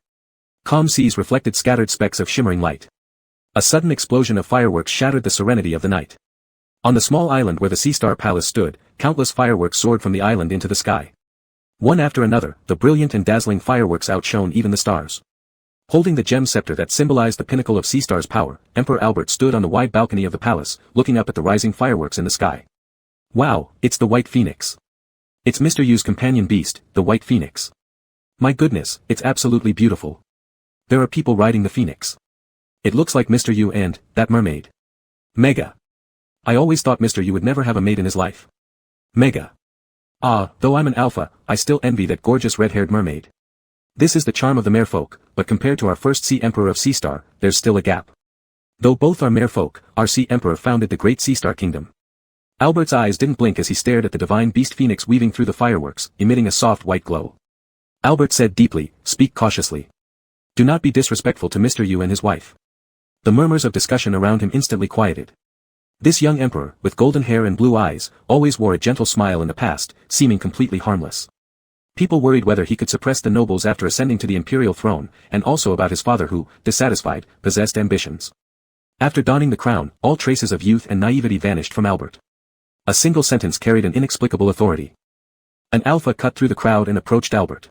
Calm seas reflected scattered specks of shimmering light. A sudden explosion of fireworks shattered the serenity of the night. On the small island where the Sea Star Palace stood, countless fireworks soared from the island into the sky. One after another, the brilliant and dazzling fireworks outshone even the stars. Holding the gem scepter that symbolized the pinnacle of Sea Star's power, Emperor Albert stood on the wide balcony of the palace, looking up at the rising fireworks in the sky. "Wow, it's the White Phoenix. It's Mr. Yu's companion beast, the White Phoenix. My goodness, it's absolutely beautiful. There are people riding the phoenix. It looks like Mr. Yu and that mermaid. Mega. I always thought Mr. Yu would never have a mate in his life. Mega. Ah, though I'm an alpha, I still envy that gorgeous red-haired mermaid. This is the charm of the merfolk, but compared to our first Sea Emperor of Sea Star, there's still a gap. Though both are merfolk, our Sea Emperor founded the great Sea Star Kingdom." Albert's eyes didn't blink as he stared at the divine beast phoenix weaving through the fireworks, emitting a soft white glow. Albert said deeply, "Speak cautiously. Do not be disrespectful to Mr. Yu and his wife." The murmurs of discussion around him instantly quieted. This young emperor, with golden hair and blue eyes, always wore a gentle smile in the past, seeming completely harmless. People worried whether he could suppress the nobles after ascending to the imperial throne, and also about his father who, dissatisfied, possessed ambitions. After donning the crown, all traces of youth and naivety vanished from Albert. A single sentence carried an inexplicable authority. An alpha cut through the crowd and approached Albert.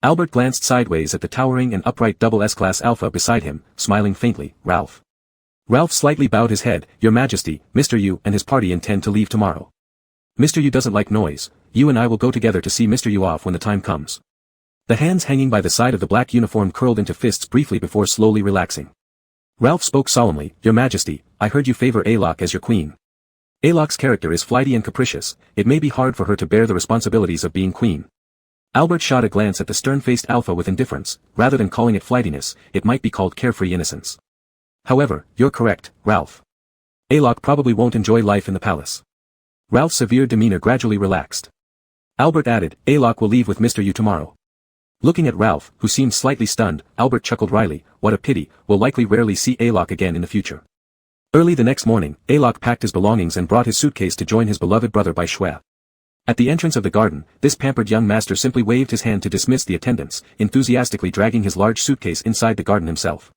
Albert glanced sideways at the towering and upright double S-class alpha beside him, smiling faintly. "Ralph." Ralph slightly bowed his head. "Your Majesty, Mr. Yu and his party intend to leave tomorrow. Mr. Yu doesn't like noise. You and I will go together to see Mr. Yu off when the time comes." The hands hanging by the side of the black uniform curled into fists briefly before slowly relaxing. Ralph spoke solemnly, "Your Majesty, I heard you favor Alok as your queen. Alok's character is flighty and capricious, it may be hard for her to bear the responsibilities of being queen." Albert shot a glance at the stern-faced alpha with indifference. Rather than calling it flightiness, it might be called carefree innocence. "However, you're correct, Ralph. Alok probably won't enjoy life in the palace." Ralph's severe demeanor gradually relaxed. Albert added, "Alok will leave with Mr. Yu tomorrow." Looking at Ralph, who seemed slightly stunned, Albert chuckled wryly, "What a pity, we'll likely rarely see Alok again in the future." Early the next morning, Alok packed his belongings and brought his suitcase to join his beloved brother Bai Shui. At the entrance of the garden, this pampered young master simply waved his hand to dismiss the attendants, enthusiastically dragging his large suitcase inside the garden himself.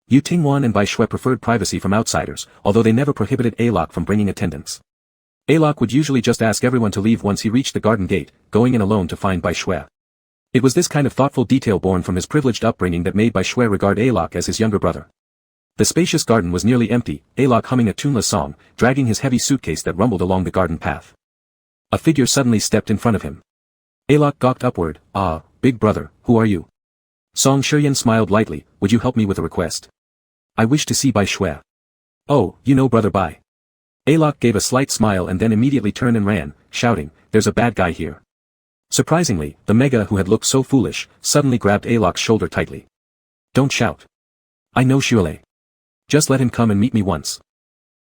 Yu Tingwan and Bai Shui preferred privacy from outsiders, although they never prohibited Alok from bringing attendants. Alok would usually just ask everyone to leave once he reached the garden gate, going in alone to find Bai Shui. It was this kind of thoughtful detail born from his privileged upbringing that made Bai Shui regard Alok as his younger brother. The spacious garden was nearly empty, Alok humming a tuneless song, dragging his heavy suitcase that rumbled along the garden path. A figure suddenly stepped in front of him. Alok gawked upward. "Ah, big brother, who are you?" Song Shiyan smiled lightly, "Would you help me with a request? I wish to see Bai Shui." "Oh, you know brother Bai." Alok gave a slight smile and then immediately turned and ran, shouting, "There's a bad guy here." Surprisingly, the Mega who had looked so foolish, suddenly grabbed Alok's shoulder tightly. "Don't shout. I know Shuele. Just let him come and meet me once.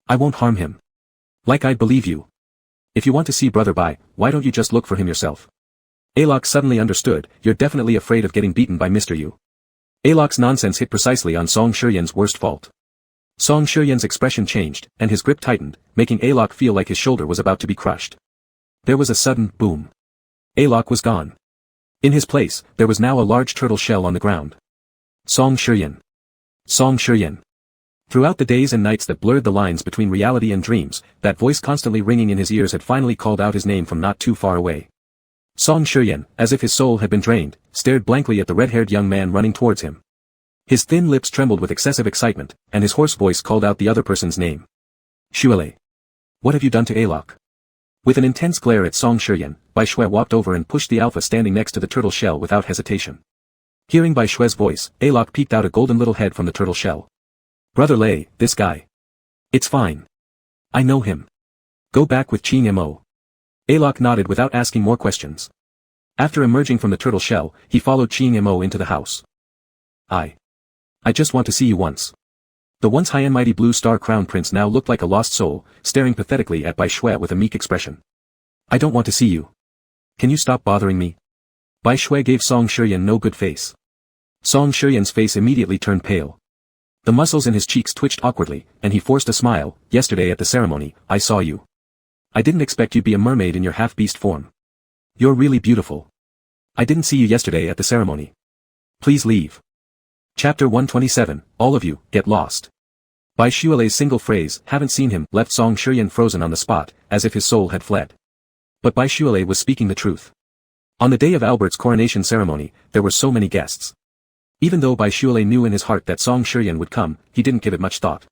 I won't harm him. Like I'd believe you. If you want to see brother Bai, why don't you just look for him yourself?" Alok suddenly understood, "You're definitely afraid of getting beaten by Mr. Yu." Alok's nonsense hit precisely on Song Shiyan's worst fault. Song Shiyan's expression changed, and his grip tightened, making Alok feel like his shoulder was about to be crushed. There was a sudden boom. Alok was gone. In his place, there was now a large turtle shell on the ground. Song Shiryan. Song Shiryan. Throughout the days and nights that blurred the lines between reality and dreams, that voice constantly ringing in his ears had finally called out his name from not too far away. Song Shiryan, as if his soul had been drained, stared blankly at the red-haired young man running towards him. His thin lips trembled with excessive excitement, and his hoarse voice called out the other person's name. Shuale. What have you done to Alok? With an intense glare at Song Shiryan, Bai Shui walked over and pushed the alpha standing next to the turtle shell without hesitation. Hearing Bai Shui's voice, Alok peeked out a golden little head from the turtle shell. Brother Lei, this guy. It's fine. I know him. Go back with Ching Mo. Alok nodded without asking more questions. After emerging from the turtle shell, he followed Ching Mo into the house. I just want to see you once. The once high and mighty blue star crown prince now looked like a lost soul, staring pathetically at Bai Shui with a meek expression. I don't want to see you. Can you stop bothering me? Bai Shui gave Song Shiryan no good face. Song Shiryan's face immediately turned pale. The muscles in his cheeks twitched awkwardly, and he forced a smile. Yesterday at the ceremony, I saw you. I didn't expect you'd be a mermaid in your half-beast form. You're really beautiful. I didn't see you yesterday at the ceremony. Please leave. Chapter 127, all of you, get lost. Bai Shuale's single phrase, haven't seen him, left Song Shiryan frozen on the spot, as if his soul had fled. But Bai Shuale was speaking the truth. On the day of Albert's coronation ceremony, there were so many guests. Even though Bai Shuale knew in his heart that Song Shiryan would come, he didn't give it much thought.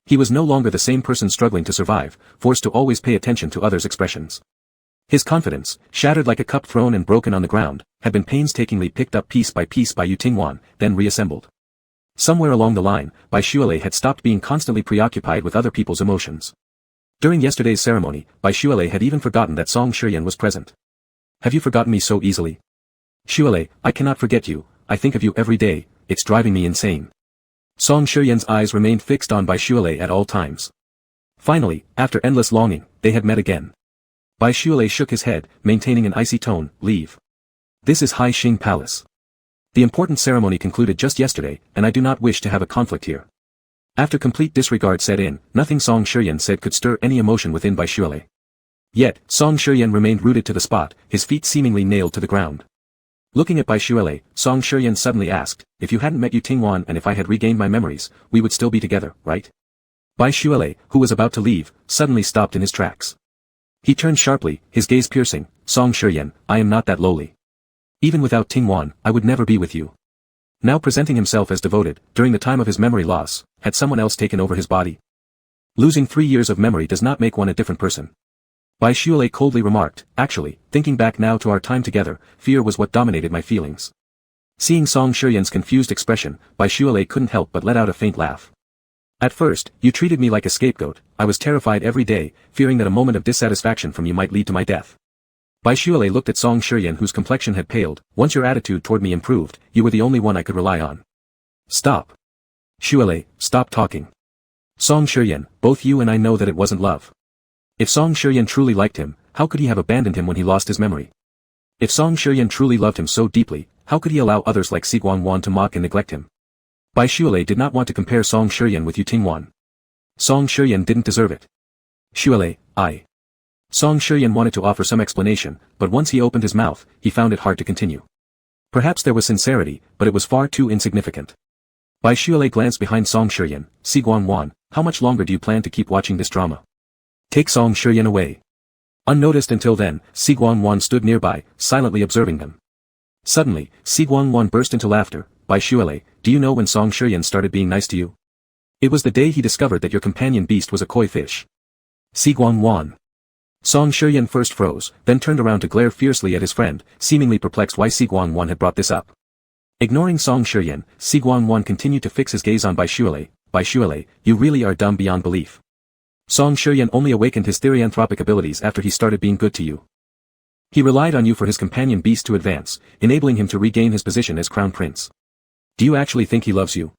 He was no longer the same person struggling to survive, forced to always pay attention to others' expressions. His confidence, shattered like a cup thrown and broken on the ground, had been painstakingly picked up piece by Yu Tingwan, then reassembled. Somewhere along the line, Bai Shuale had stopped being constantly preoccupied with other people's emotions. During yesterday's ceremony, Bai Shuale had even forgotten that Song Shiryan was present. Have you forgotten me so easily? Shuale, I cannot forget you, I think of you every day, it's driving me insane. Song Shiryan's eyes remained fixed on Bai Shuale at all times. Finally, after endless longing, they had met again. Bai Shuale shook his head, maintaining an icy tone, leave. This is Hai Xing Palace. The important ceremony concluded just yesterday, and I do not wish to have a conflict here. After complete disregard set in, nothing Song Shiryan said could stir any emotion within Bai Shuale. Yet, Song Shiryan remained rooted to the spot, his feet seemingly nailed to the ground. Looking at Bai Shuale, Song Shiryan suddenly asked, if you hadn't met Yu Tingwan and if I had regained my memories, we would still be together, right? Bai Shuale, who was about to leave, suddenly stopped in his tracks. He turned sharply, his gaze piercing, Song Shiryan, I am not that lowly. Even without Tingwan, I would never be with you. Now presenting himself as devoted, during the time of his memory loss, had someone else taken over his body? Losing 3 years of memory does not make one a different person. Bai Shuale coldly remarked, actually, thinking back now to our time together, fear was what dominated my feelings. Seeing Song Shiryan's confused expression, Bai Shuale couldn't help but let out a faint laugh. At first, you treated me like a scapegoat, I was terrified every day, fearing that a moment of dissatisfaction from you might lead to my death. Bai Shuale looked at Song Shiryan whose complexion had paled, once your attitude toward me improved, you were the only one I could rely on. Stop. Shuale, stop talking. Song Shiryan, both you and I know that it wasn't love. If Song Shiryan truly liked him, how could he have abandoned him when he lost his memory? If Song Shiryan truly loved him so deeply, how could he allow others like Siguanwan to mock and neglect him? Bai Shuale did not want to compare Song Shiryan with Yu Tingwan. Song Shiryan didn't deserve it. Shuale, Song Shiryan wanted to offer some explanation, but once he opened his mouth, he found it hard to continue. Perhaps there was sincerity, but it was far too insignificant. Bai Shuale glanced behind Song Shiryan, Siguanwan, how much longer do you plan to keep watching this drama? Take Song Shiryan away. Unnoticed until then, Siguanwan stood nearby, silently observing them. Suddenly, Siguanwan burst into laughter. Bai Shuale, do you know when Song Shiryan started being nice to you? It was the day he discovered that your companion beast was a koi fish. Siguanwan. Song Shiryan first froze, then turned around to glare fiercely at his friend, seemingly perplexed why Siguanwan had brought this up. Ignoring Song Shiryan, Siguanwan continued to fix his gaze on Bai Shuale. Bai Shuale, you really are dumb beyond belief. Song Shiryan only awakened his therianthropic abilities after he started being good to you. He relied on you for his companion beast to advance, enabling him to regain his position as crown prince. Do you actually think he loves you?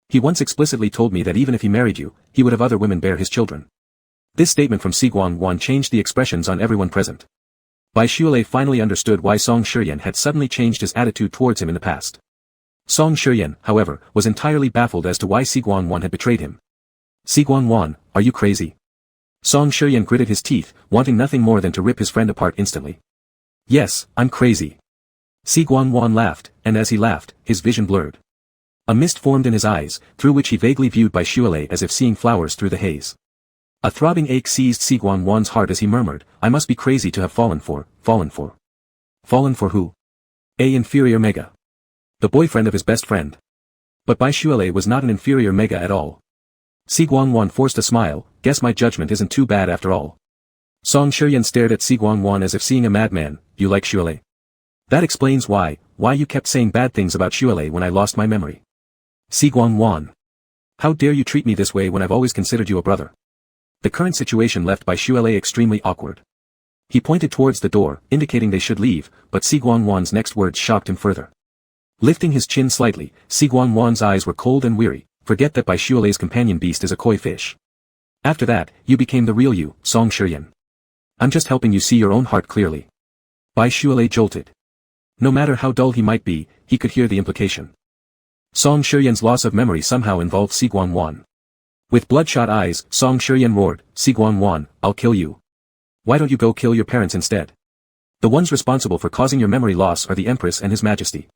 He once explicitly told me that even if he married you, he would have other women bear his children. This statement from Siguanwan changed the expressions on everyone present. Bai Shuale finally understood why Song Shiryan had suddenly changed his attitude towards him in the past. Song Shiryan, however, was entirely baffled as to why Siguanwan had betrayed him. Siguanwan, are you crazy? Song Shiryan gritted his teeth, wanting nothing more than to rip his friend apart instantly. Yes, I'm crazy. Si Guangwan laughed, and as he laughed, his vision blurred. A mist formed in his eyes, through which he vaguely viewed Bai Shualei as if seeing flowers through the haze. A throbbing ache seized Si Guangwan's heart as he murmured, I must be crazy to have fallen for. Fallen for who? A inferior mega. The boyfriend of his best friend. But Bai Shualei was not an inferior mega at all. Si Guangwan forced a smile, guess my judgment isn't too bad after all. Song Shiryan stared at Si Guangwan as if seeing a madman, you like Shualei? That explains why you kept saying bad things about Shualei when I lost my memory. Si Guangwan. How dare you treat me this way when I've always considered you a brother? The current situation left Bai Shualei extremely awkward. He pointed towards the door, indicating they should leave, but Si Guangwan's next words shocked him further. Lifting his chin slightly, Si Guangwan's eyes were cold and weary, forget that Bai Shualei's companion beast is a koi fish. After that, you became the real you, Song Shiryan. I'm just helping you see your own heart clearly. Bai Shualei jolted. No matter how dull he might be, he could hear the implication. Song Shiryan's loss of memory somehow involved Si Guangwan. With bloodshot eyes, Song Shiryan roared, Si Guangwan, I'll kill you. Why don't you go kill your parents instead? The ones responsible for causing your memory loss are the Empress and His Majesty.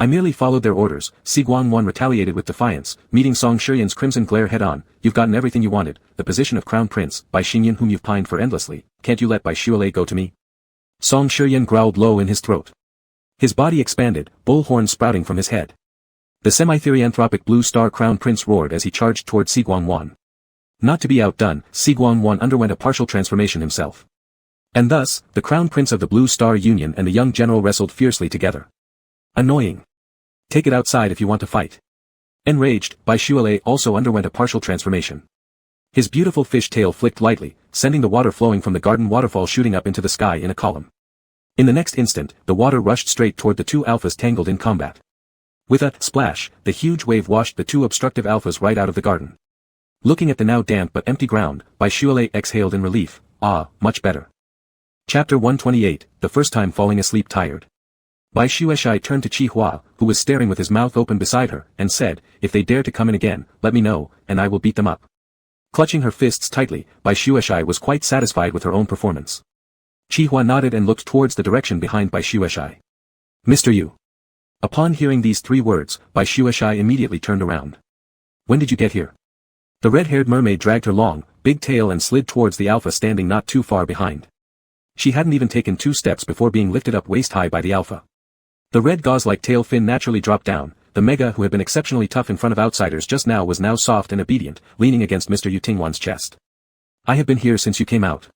I merely followed their orders, Si Guangwan retaliated with defiance, meeting Song Shiryan's crimson glare head-on, you've gotten everything you wanted, the position of Crown Prince, Bai Xingyan whom you've pined for endlessly, can't you let Bai Shualei go to me? Song Shiryan growled low in his throat. His body expanded, bull horns sprouting from his head. The semi-therianthropic blue star Crown Prince roared as he charged toward Si Guangwan. Not to be outdone, Si Guangwan underwent a partial transformation himself. And thus, the Crown Prince of the Blue Star Union and the young general wrestled fiercely together. Annoying. Take it outside if you want to fight. Enraged, Bai Shualei also underwent a partial transformation. His beautiful fish tail flicked lightly, sending the water flowing from the garden waterfall shooting up into the sky in a column. In the next instant, the water rushed straight toward the two alphas tangled in combat. With a splash, the huge wave washed the two obstructive alphas right out of the garden. Looking at the now damp but empty ground, Bai Shualei exhaled in relief, much better. Chapter 128, the first time falling asleep tired. Bai Shueshai turned to Chi Hua, who was staring with his mouth open beside her, and said, if they dare to come in again, let me know, and I will beat them up. Clutching her fists tightly, Bai Shueshai was quite satisfied with her own performance. Chi Hua nodded and looked towards the direction behind Bai Shueshai. Mr. Yu. Upon hearing these three words, Bai Shueshai immediately turned around. When did you get here? The red-haired mermaid dragged her long, big tail and slid towards the alpha standing not too far behind. She hadn't even taken 2 steps before being lifted up waist-high by the alpha. The red gauze-like tail fin naturally dropped down. The mega who had been exceptionally tough in front of outsiders just now was now soft and obedient, leaning against Mr. Yu Tingwan's chest. I have been here since you came out.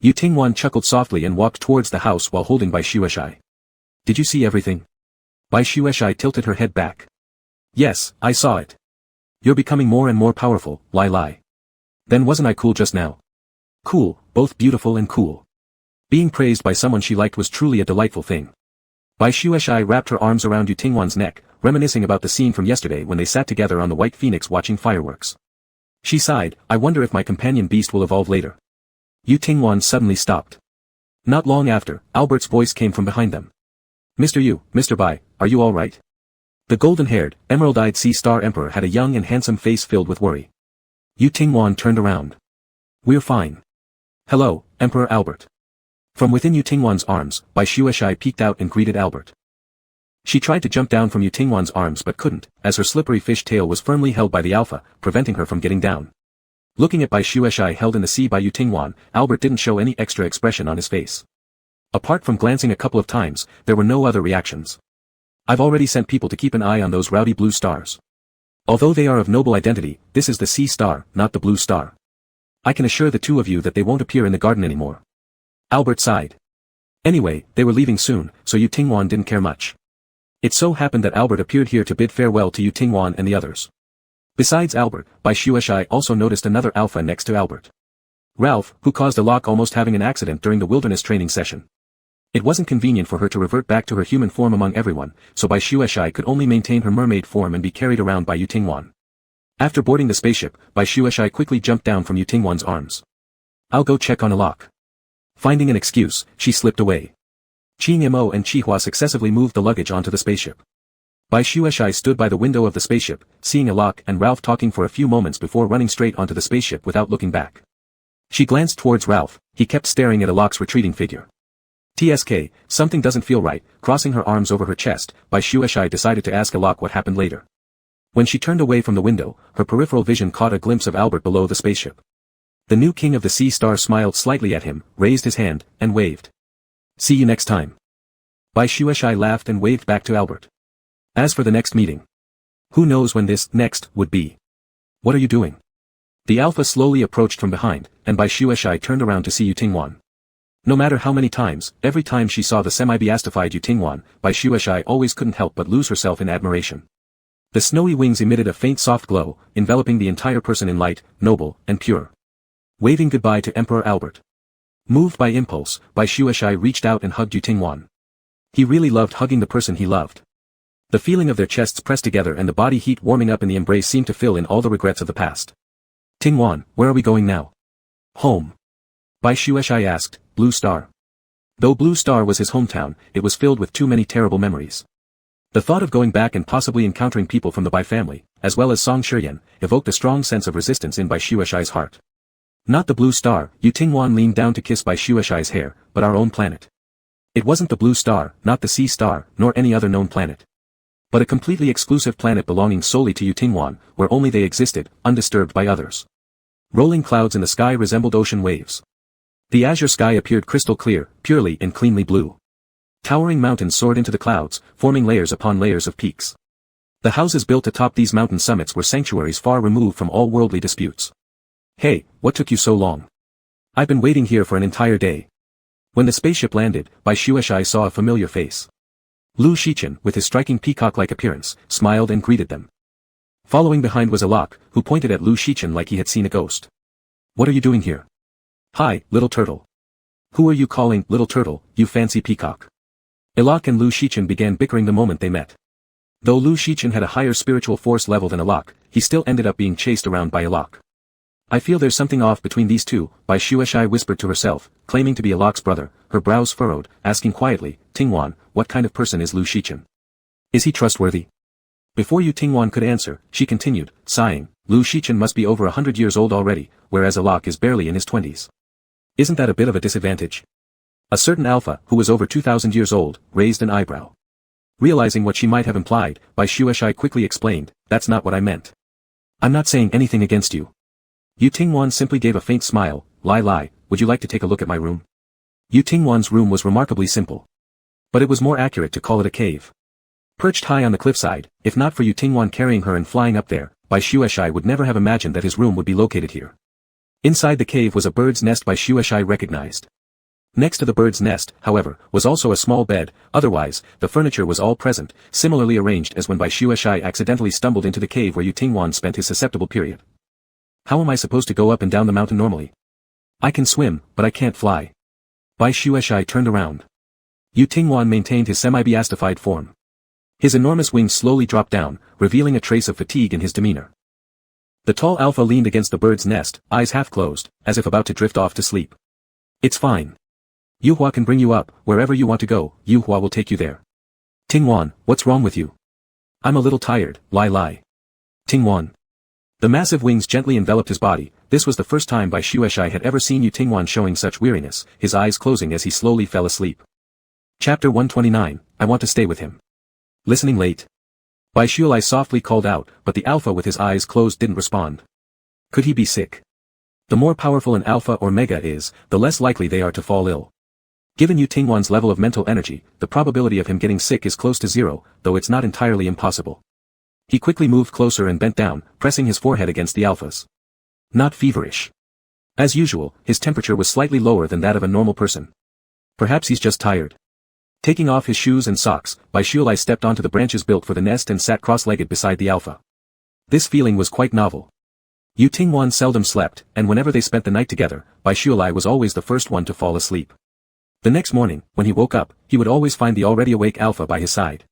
Yu Tingwan chuckled softly and walked towards the house while holding Bai Shueshai. Did you see everything? Bai Shueshai tilted her head back. Yes, I saw it. You're becoming more and more powerful, Lai. Then wasn't I cool just now? Cool, both beautiful and cool. Being praised by someone she liked was truly a delightful thing. Bai Shueshai wrapped her arms around Yu Tingwan's neck, reminiscing about the scene from yesterday when they sat together on the White Phoenix watching fireworks. She sighed, I wonder if my companion beast will evolve later. Yu Tingwan suddenly stopped. Not long after, Albert's voice came from behind them. Mr. Yu, Mr. Bai, are you all right? The golden-haired, emerald-eyed sea-star emperor had a young and handsome face filled with worry. Yu Tingwan turned around. We're fine. Hello, Emperor Albert. From within Yu Tingwan's arms, Bai Shueshai peeked out and greeted Albert. She tried to jump down from Yu Tingwan's arms but couldn't, as her slippery fish tail was firmly held by the alpha, preventing her from getting down. Looking at Bai Shueshai held in the sea by Yu Tingwan, Albert didn't show any extra expression on his face. Apart from glancing a couple of times, there were no other reactions. I've already sent people to keep an eye on those rowdy blue stars. Although they are of noble identity, this is the sea star, not the blue star. I can assure the two of you that they won't appear in the garden anymore. Albert sighed. Anyway, they were leaving soon, so Yu Tingwan didn't care much. It so happened that Albert appeared here to bid farewell to Yu Tingwan and the others. Besides Albert, Bai Shueshai also noticed another alpha next to Albert. Ralph, who caused Alok almost having an accident during the wilderness training session. It wasn't convenient for her to revert back to her human form among everyone, so Bai Shueshai could only maintain her mermaid form and be carried around by Yu Tingwan. After boarding the spaceship, Bai Shueshai quickly jumped down from Yu Tingwan's arms. I'll go check on Alok. Finding an excuse, she slipped away. Qing Mo and Chi Hua successively moved the luggage onto the spaceship. Bai Shueshai stood by the window of the spaceship, seeing Alok and Ralph talking for a few moments before running straight onto the spaceship without looking back. She glanced towards Ralph, he kept staring at Alok's retreating figure. TSK, something doesn't feel right. Crossing her arms over her chest, Baishueshai decided to ask Alok what happened later. When she turned away from the window, her peripheral vision caught a glimpse of Albert below the spaceship. The new king of the sea star smiled slightly at him, raised his hand, and waved. See you next time. Baishueshai laughed and waved back to Albert. As for the next meeting, who knows when this next would be? What are you doing? The Alpha slowly approached from behind, and Baishueshai turned around to see Yutingwan. No matter how many times, every time she saw the semi-beastified Yutingwan, Baishueshai always couldn't help but lose herself in admiration. The snowy wings emitted a faint soft glow, enveloping the entire person in light, noble, and pure. Waving goodbye to Emperor Albert. Moved by impulse, Baishueshai reached out and hugged Yutingwan. He really loved hugging the person he loved. The feeling of their chests pressed together and the body heat warming up in the embrace seemed to fill in all the regrets of the past. Tingwan, where are we going now? Home. Baishueshai asked, Blue Star. Though Blue Star was his hometown, it was filled with too many terrible memories. The thought of going back and possibly encountering people from the Bai family, as well as Song Shiryan, evoked a strong sense of resistance in Baishueshai's heart. Not the Blue Star, Yutingwan leaned down to kiss Baishueshai's hair, but our own planet. It wasn't the Blue Star, not the Sea Star, nor any other known planet. But a completely exclusive planet belonging solely to Yutingwan, where only they existed, undisturbed by others. Rolling clouds in the sky resembled ocean waves. The azure sky appeared crystal clear, purely and cleanly blue. Towering mountains soared into the clouds, forming layers upon layers of peaks. The houses built atop these mountain summits were sanctuaries far removed from all worldly disputes. Hey, what took you so long? I've been waiting here for an entire day. When the spaceship landed, Baishueshai saw a familiar face. Lu Shichen, with his striking peacock-like appearance, smiled and greeted them. Following behind was Alok, who pointed at Lu Shichen like he had seen a ghost. What are you doing here? Hi, little turtle. Who are you calling little turtle, you fancy peacock? Alok and Lu Shichen began bickering the moment they met. Though Lu Shichen had a higher spiritual force level than Alok, he still ended up being chased around by Alok. I feel there's something off between these two, Baishueshai whispered to herself, claiming to be Alok's brother, her brows furrowed, asking quietly, Tingwan, what kind of person is Lu Shichen? Is he trustworthy? Before Yutingwan could answer, she continued, sighing, Lu Shichen must be over 100 years old already, whereas Alok is barely in his 20s. Isn't that a bit of a disadvantage? A certain alpha, who was over 2,000 years old, raised an eyebrow. Realizing what she might have implied, Baishueshai quickly explained, that's not what I meant. I'm not saying anything against you. Yutingwan simply gave a faint smile, Lai, would you like to take a look at my room? Yutingwan's room was remarkably simple. But it was more accurate to call it a cave. Perched high on the cliffside, if not for Yutingwan carrying her and flying up there, Baishueshai would never have imagined that his room would be located here. Inside the cave was a bird's nest Baishueshai recognized. Next to the bird's nest, however, was also a small bed, otherwise, the furniture was all present, similarly arranged as when Baishueshai accidentally stumbled into the cave where Yutingwan spent his susceptible period. How am I supposed to go up and down the mountain normally? I can swim, but I can't fly. Baishueshai turned around. Yutingwan maintained his semi-beastified form. His enormous wings slowly dropped down, revealing a trace of fatigue in his demeanor. The tall alpha leaned against the bird's nest, eyes half closed, as if about to drift off to sleep. It's fine. Yuhua can bring you up, wherever you want to go, Yuhua will take you there. Tingwan, what's wrong with you? I'm a little tired, Lai. Tingwan. The massive wings gently enveloped his body. This was the first time Baishueshai had ever seen Yutingwan showing such weariness, his eyes closing as he slowly fell asleep. Chapter 129, I want to stay with him. Listening late. Baishueshai softly called out, but the alpha with his eyes closed didn't respond. Could he be sick? The more powerful an alpha or mega is, the less likely they are to fall ill. Given Yutingwan's level of mental energy, the probability of him getting sick is close to zero, though it's not entirely impossible. He quickly moved closer and bent down, pressing his forehead against the alpha's. Not feverish. As usual, his temperature was slightly lower than that of a normal person. Perhaps he's just tired. Taking off his shoes and socks, Baishueshai stepped onto the branches built for the nest and sat cross-legged beside the alpha. This feeling was quite novel. Yutingwan seldom slept, and whenever they spent the night together, Baishueshai was always the first one to fall asleep. The next morning, when he woke up, he would always find the already awake alpha by his side.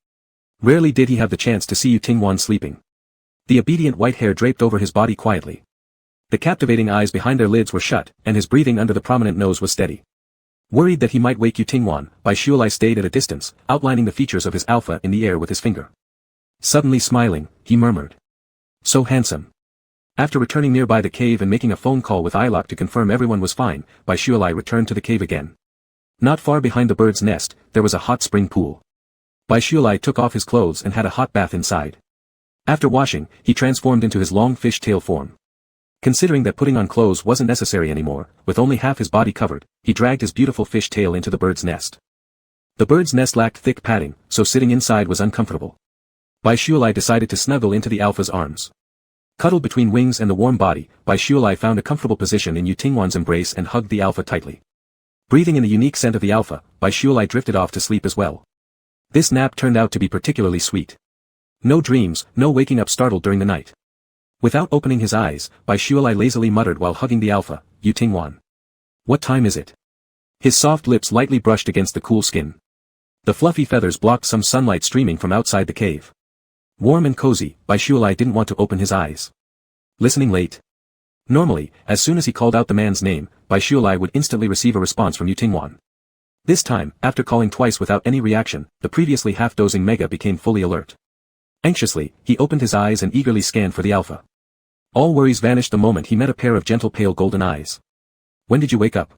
Rarely did he have the chance to see Yutingwan sleeping. The obedient white hair draped over his body quietly. The captivating eyes behind their lids were shut, and his breathing under the prominent nose was steady. Worried that he might wake Yutingwan, Baishueshai stayed at a distance, outlining the features of his alpha in the air with his finger. Suddenly smiling, he murmured. So handsome. After returning nearby the cave and making a phone call with Ilok to confirm everyone was fine, Baishualai returned to the cave again. Not far behind the bird's nest, there was a hot spring pool. Baishualai took off his clothes and had a hot bath inside. After washing, he transformed into his long fish tail form. Considering that putting on clothes wasn't necessary anymore, with only half his body covered, he dragged his beautiful fish tail into the bird's nest. The bird's nest lacked thick padding, so sitting inside was uncomfortable. Baishualai decided to snuggle into the alpha's arms. Cuddled between wings and the warm body, Baishualai found a comfortable position in Yutingwan's embrace and hugged the alpha tightly. Breathing in the unique scent of the alpha, Baishualai drifted off to sleep as well. This nap turned out to be particularly sweet. No dreams, no waking up startled during the night. Without opening his eyes, Baishualai lazily muttered while hugging the alpha, "Yutingwan. What time is it?" His soft lips lightly brushed against the cool skin. The fluffy feathers blocked some sunlight streaming from outside the cave. Warm and cozy, Baishualai didn't want to open his eyes. Listening late. Normally, as soon as he called out the man's name, Baishualai would instantly receive a response from Yutingwan. This time, after calling twice without any reaction, the previously half-dozing Mega became fully alert. Anxiously, he opened his eyes and eagerly scanned for the alpha. All worries vanished the moment he met a pair of gentle pale golden eyes. "When did you wake up?"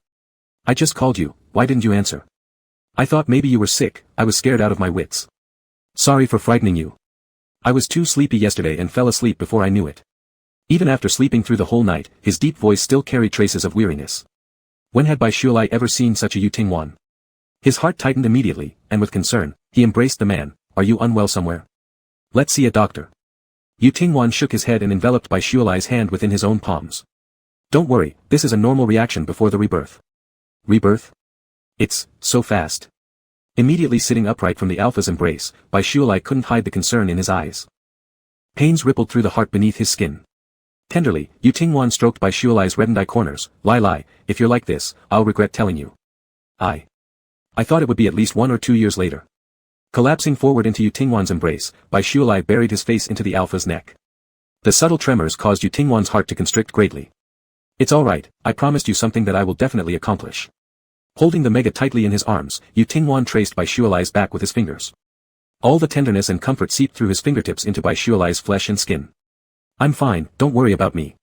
"I just called you, why didn't you answer?" "I thought maybe you were sick, I was scared out of my wits." "Sorry for frightening you. I was too sleepy yesterday and fell asleep before I knew it." Even after sleeping through the whole night, his deep voice still carried traces of weariness. When had Baishualai ever seen such a Yutingwan? His heart tightened immediately, and with concern, he embraced the man. "Are you unwell somewhere? Let's see a doctor." Yutingwan shook his head and enveloped Baishualai's hand within his own palms. "Don't worry, this is a normal reaction before the rebirth." "Rebirth? It's so fast." Immediately sitting upright from the alpha's embrace, Baishualai couldn't hide the concern in his eyes. Pains rippled through the heart beneath his skin. Tenderly, Yutingwan stroked Baishualai's reddened eye corners. Lai, if you're like this, I'll regret telling you." I thought it would be at least 1 or 2 years later." Collapsing forward into Yutingwan's embrace, Baishualai buried his face into the alpha's neck. The subtle tremors caused Yutingwan's heart to constrict greatly. "It's alright, I promised you something that I will definitely accomplish." Holding the Mega tightly in his arms, Yutingwan traced Baishualai's back with his fingers. All the tenderness and comfort seeped through his fingertips into Baishualai's flesh and skin. "I'm fine, don't worry about me."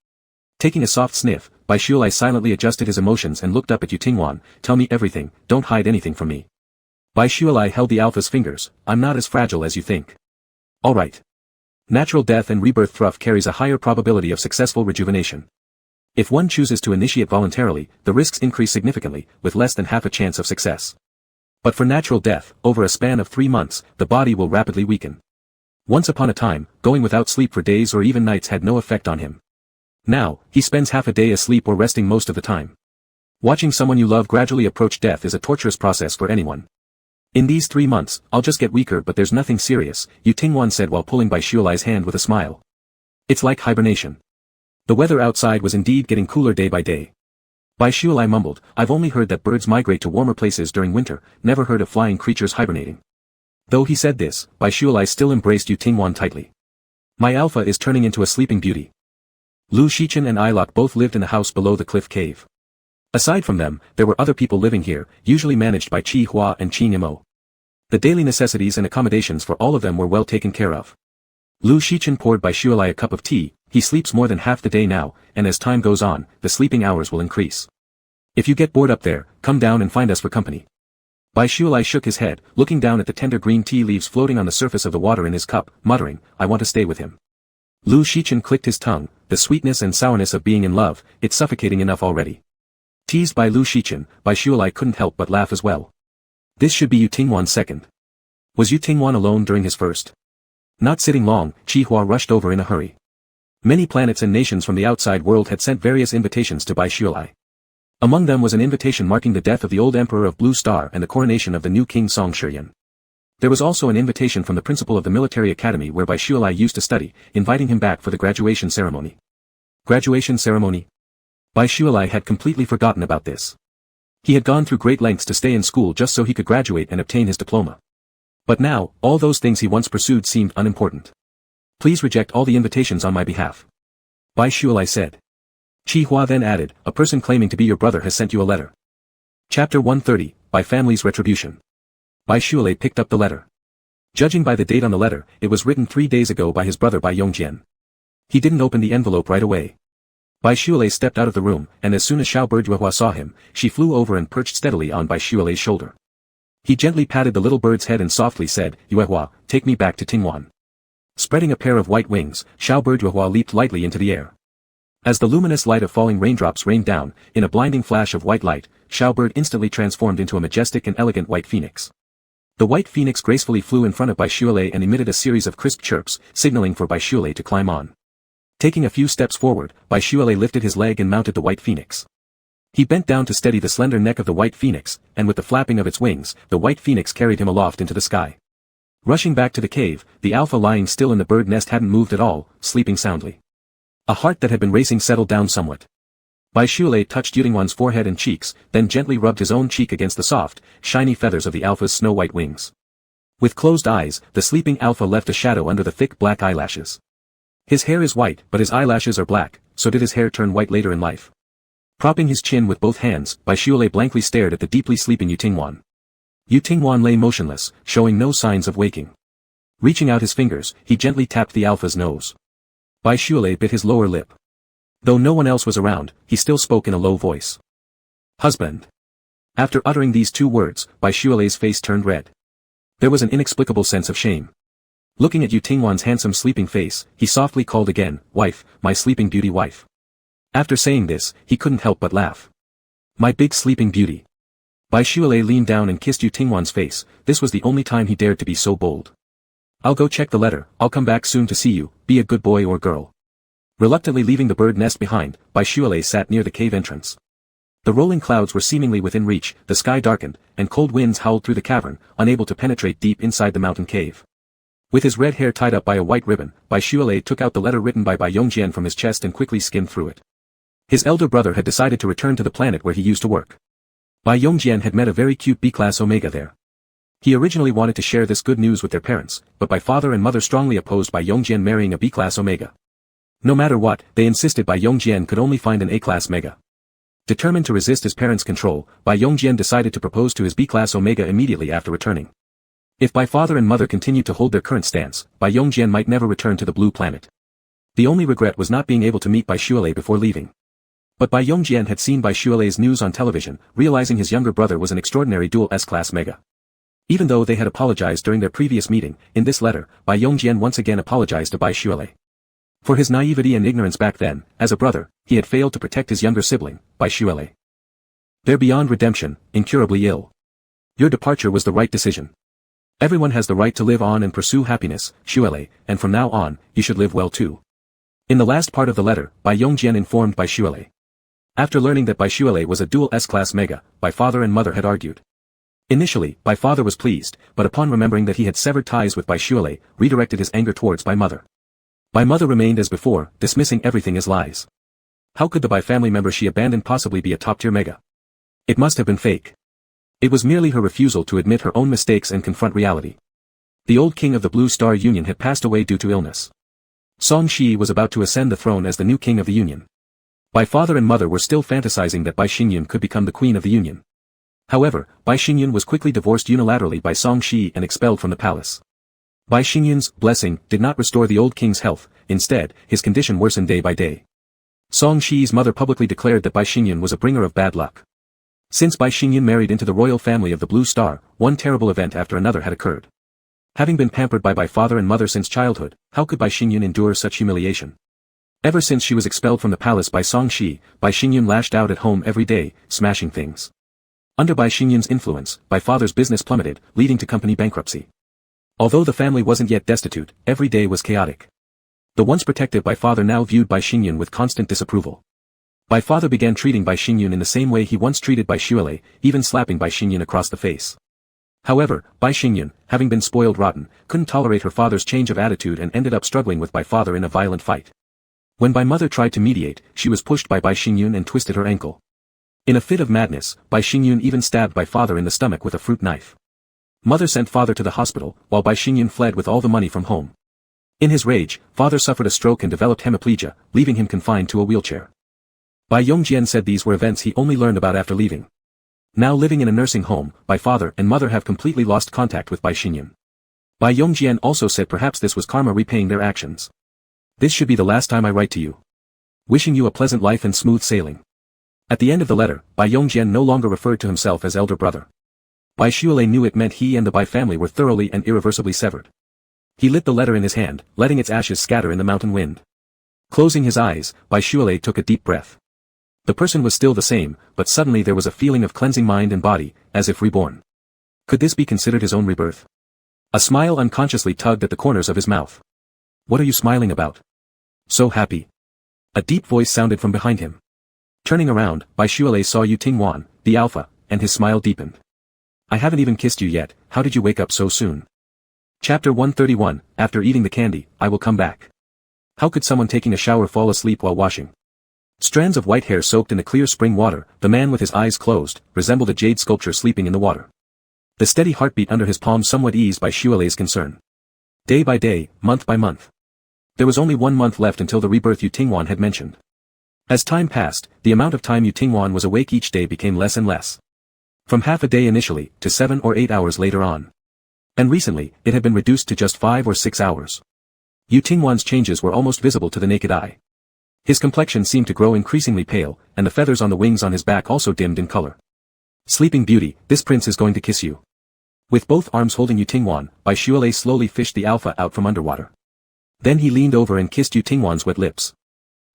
Taking a soft sniff, Baishualai silently adjusted his emotions and looked up at Yutingwan. "Tell me everything, don't hide anything from me." Baishualai held the alpha's fingers. "I'm not as fragile as you think." "Alright. Natural death and rebirth thruff carries a higher probability of successful rejuvenation. If one chooses to initiate voluntarily, the risks increase significantly, with less than half a chance of success. But for natural death, over a span of 3 months, the body will rapidly weaken. Once upon a time, going without sleep for days or even nights had no effect on him. Now, he spends half a day asleep or resting most of the time. Watching someone you love gradually approach death is a torturous process for anyone. "In these 3 months, I'll just get weaker, but there's nothing serious," Yutingwan said while pulling Baishualai's hand with a smile. "It's like hibernation." The weather outside was indeed getting cooler day by day. Baishualai mumbled, "I've only heard that birds migrate to warmer places during winter, never heard of flying creatures hibernating." Though he said this, Baishualai still embraced Yutingwan tightly. "My alpha is turning into a sleeping beauty." Lu Shichen and Ilok both lived in the house below the cliff cave. Aside from them, there were other people living here, usually managed by Chi Hua and Chi Nimo. The daily necessities and accommodations for all of them were well taken care of. Lu Shichen poured Baishualai a cup of tea. "He sleeps more than half the day now, and as time goes on, the sleeping hours will increase. If you get bored up there, come down and find us for company." Baishualai shook his head, looking down at the tender green tea leaves floating on the surface of the water in his cup, muttering, "I want to stay with him." Lu Shichen clicked his tongue. The sweetness and sourness of being in love, it's suffocating enough already. Teased by Lu Shichen, Baishualai couldn't help but laugh as well. This should be Yutingwan's second. Was Yutingwan alone during his first? Not sitting long, Chi Hua rushed over in a hurry. Many planets and nations from the outside world had sent various invitations to Baishualai. Among them was an invitation marking the death of the old emperor of Blue Star and the coronation of the new king Song Shiryan. There was also an invitation from the principal of the military academy where Baishualai used to study, inviting him back for the graduation ceremony. Graduation ceremony? Baishualai had completely forgotten about this. He had gone through great lengths to stay in school just so he could graduate and obtain his diploma. But now, all those things he once pursued seemed unimportant. "Please reject all the invitations on my behalf," Baishualai said. Chi Hua then added, "A person claiming to be your brother has sent you a letter." Chapter 130, By Family's Retribution. Baishualai picked up the letter. Judging by the date on the letter, it was written 3 days ago by his brother Bai Yongjian. He didn't open the envelope right away. Bai Shualei stepped out of the room, and as soon as Xiao Bird Yuehua saw him, she flew over and perched steadily on Bai Shualei's shoulder. He gently patted the little bird's head and softly said, "Yuehua, take me back to Tingwan." Spreading a pair of white wings, Xiao Bird Yuehua leaped lightly into the air. As the luminous light of falling raindrops rained down, in a blinding flash of white light, Xiao Bird instantly transformed into a majestic and elegant white phoenix. The white phoenix gracefully flew in front of Bai Shualei and emitted a series of crisp chirps, signaling for Bai Shualei to climb on. Taking a few steps forward, Bai Shualei lifted his leg and mounted the white phoenix. He bent down to steady the slender neck of the white phoenix, and with the flapping of its wings, the white phoenix carried him aloft into the sky. Rushing back to the cave, the alpha lying still in the bird nest hadn't moved at all, sleeping soundly. A heart that had been racing settled down somewhat. Bai Shualei touched Yutingwan's forehead and cheeks, then gently rubbed his own cheek against the soft, shiny feathers of the alpha's snow-white wings. With closed eyes, the sleeping alpha left a shadow under the thick black eyelashes. His hair is white, but his eyelashes are black, so did his hair turn white later in life. Propping his chin with both hands, Bai Shualei blankly stared at the deeply sleeping Yutingwan. Yutingwan lay motionless, showing no signs of waking. Reaching out his fingers, he gently tapped the alpha's nose. Bai Shualei bit his lower lip. Though no one else was around, he still spoke in a low voice. "Husband." After uttering these two words, Bai Shualei's face turned red. There was an inexplicable sense of shame. Looking at Yutingwan's handsome sleeping face, he softly called again, "Wife, my sleeping beauty wife." After saying this, he couldn't help but laugh. "My big sleeping beauty." Bai Shualei leaned down and kissed Yutingwan's face. This was the only time he dared to be so bold. "I'll go check the letter, I'll come back soon to see you, be a good boy or girl." Reluctantly leaving the bird nest behind, Bai Shualei sat near the cave entrance. The rolling clouds were seemingly within reach, the sky darkened, and cold winds howled through the cavern, unable to penetrate deep inside the mountain cave. With his red hair tied up by a white ribbon, Bai Shualei took out the letter written by Bai Yongjian from his chest and quickly skimmed through it. His elder brother had decided to return to the planet where he used to work. Bai Yongjian had met a very cute B-class Omega there. He originally wanted to share this good news with their parents, but Bai father and mother strongly opposed Bai Yongjian marrying a B-class Omega. No matter what, they insisted Bai Yongjian could only find an A-class Mega. Determined to resist his parents' control, Bai Yongjian decided to propose to his B-class Omega immediately after returning. If Bai father and mother continued to hold their current stance, Bai Yongjian might never return to the blue planet. The only regret was not being able to meet Bai Shualei before leaving. But Bai Yongjian had seen Bai Shualei's news on television, realizing his younger brother was an extraordinary dual S-class Mega. Even though they had apologized during their previous meeting, in this letter, Bai Yongjian once again apologized to Bai Shualei. For his naivety and ignorance back then, as a brother, he had failed to protect his younger sibling, Bai Shualei. They're beyond redemption, incurably ill. Your departure was the right decision. Everyone has the right to live on and pursue happiness, Shualei, and from now on, you should live well too. In the last part of the letter, Bai Yongjian informed Bai Shualei. After learning that Bai Shualei was a dual S-class Mega, Bai father and mother had argued. Initially, Bai father was pleased, but upon remembering that he had severed ties with Bai Shualei, redirected his anger towards Bai mother. Bai mother remained as before, dismissing everything as lies. How could the Bai family member she abandoned possibly be a top-tier Mega? It must have been fake. It was merely her refusal to admit her own mistakes and confront reality. The old king of the Blue Star Union had passed away due to illness. Song Shi was about to ascend the throne as the new king of the Union. Bai father and mother were still fantasizing that Bai Xingyun could become the queen of the Union. However, Bai Xingyun was quickly divorced unilaterally by Song Shi and expelled from the palace. Bai Xingyun's blessing did not restore the old king's health, instead, his condition worsened day by day. Song Shi's mother publicly declared that Bai Xingyun was a bringer of bad luck. Since Bai Xingyun married into the royal family of the Blue Star, one terrible event after another had occurred. Having been pampered by Bai father and mother since childhood, how could Bai Xingyun endure such humiliation? Ever since she was expelled from the palace by Song Shi, Bai Xingyun lashed out at home every day, smashing things. Under Bai Xingyun's influence, Bai father's business plummeted, leading to company bankruptcy. Although the family wasn't yet destitute, every day was chaotic. The once protective Bai father now viewed Bai Xingyun with constant disapproval. Bai father began treating Bai Xingyun in the same way he once treated Bai Shualei, even slapping Bai Xingyun across the face. However, Bai Xingyun, having been spoiled rotten, couldn't tolerate her father's change of attitude and ended up struggling with Bai father in a violent fight. When Bai mother tried to mediate, she was pushed by Bai Xingyun and twisted her ankle. In a fit of madness, Bai Xingyun even stabbed Bai father in the stomach with a fruit knife. Mother sent father to the hospital, while Bai Xingyun fled with all the money from home. In his rage, father suffered a stroke and developed hemiplegia, leaving him confined to a wheelchair. Bai Yongjian said these were events he only learned about after leaving. Now living in a nursing home, Bai father and mother have completely lost contact with Bai Xingyun. Bai Yongjian also said perhaps this was karma repaying their actions. This should be the last time I write to you. Wishing you a pleasant life and smooth sailing. At the end of the letter, Bai Yongjian no longer referred to himself as elder brother. Bai Shuilei knew it meant he and the Bai family were thoroughly and irreversibly severed. He lit the letter in his hand, letting its ashes scatter in the mountain wind. Closing his eyes, Bai Shuilei took a deep breath. The person was still the same, but suddenly there was a feeling of cleansing mind and body, as if reborn. Could this be considered his own rebirth? A smile unconsciously tugged at the corners of his mouth. What are you smiling about? So happy. A deep voice sounded from behind him. Turning around, Bai Shuilei saw Yu Tingwan, the alpha, and his smile deepened. I haven't even kissed you yet, how did you wake up so soon? Chapter 131, After eating the candy, I will come back. How could someone taking a shower fall asleep while washing? Strands of white hair soaked in the clear spring water, the man with his eyes closed, resembled a jade sculpture sleeping in the water. The steady heartbeat under his palm somewhat eased Bai Shuilei's concern. Day by day, month by month. There was only 1 month left until the rebirth Yu Tingwan had mentioned. As time passed, the amount of time Yu Tingwan was awake each day became less and less. From half a day initially, to 7 or 8 hours later on. And recently, it had been reduced to just 5 or 6 hours. Yu Tingwan's changes were almost visible to the naked eye. His complexion seemed to grow increasingly pale, and the feathers on the wings on his back also dimmed in color. Sleeping Beauty, this prince is going to kiss you. With both arms holding Yu Tingwan, Bai Shuilei slowly fished the alpha out from underwater. Then he leaned over and kissed Yu Tingwan's wet lips.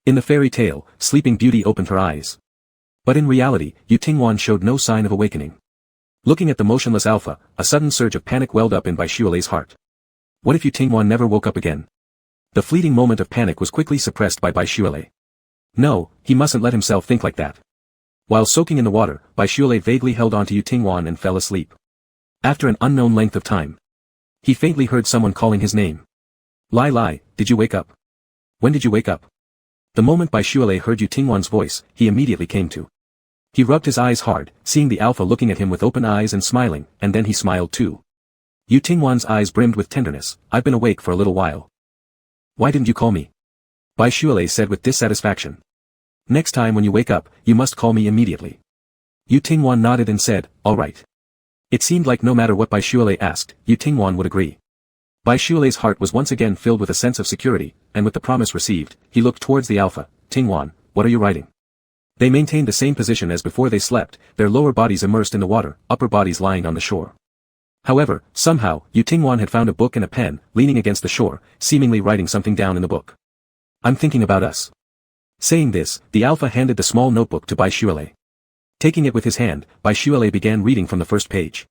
In the fairy tale, Sleeping Beauty opened her eyes. But in reality, Yu Tingwan showed no sign of awakening. Looking at the motionless alpha, a sudden surge of panic welled up in Bai Shuilei's heart. What if Yu Tingwan never woke up again? The fleeting moment of panic was quickly suppressed by Bai Shuilei. No, he mustn't let himself think like that. While soaking in the water, Bai Shuilei vaguely held on to Yu Tingwan and fell asleep. After an unknown length of time, he faintly heard someone calling his name. Lai Lai, did you wake up? When did you wake up? The moment Bai Shuilei heard Yu Tingwan's voice, he immediately came to. He rubbed his eyes hard, seeing the alpha looking at him with open eyes and smiling, and then he smiled too. Yu Tingwan's eyes brimmed with tenderness. I've been awake for a little while. Why didn't you call me? Bai Shuilei said with dissatisfaction. Next time when you wake up, you must call me immediately. Yu Tingwan nodded and said, all right. It seemed like no matter what Bai Shuilei asked, Yu Tingwan would agree. Bai Shuilei's heart was once again filled with a sense of security, and with the promise received, he looked towards the alpha. Tingwan, what are you writing? They maintained the same position as before they slept, their lower bodies immersed in the water, upper bodies lying on the shore. However, somehow, Yu Tingwan had found a book and a pen, leaning against the shore, seemingly writing something down in the book. I'm thinking about us. Saying this, the alpha handed the small notebook to Bai Shuilei. Taking it with his hand, Bai Shuilei began reading from the first page.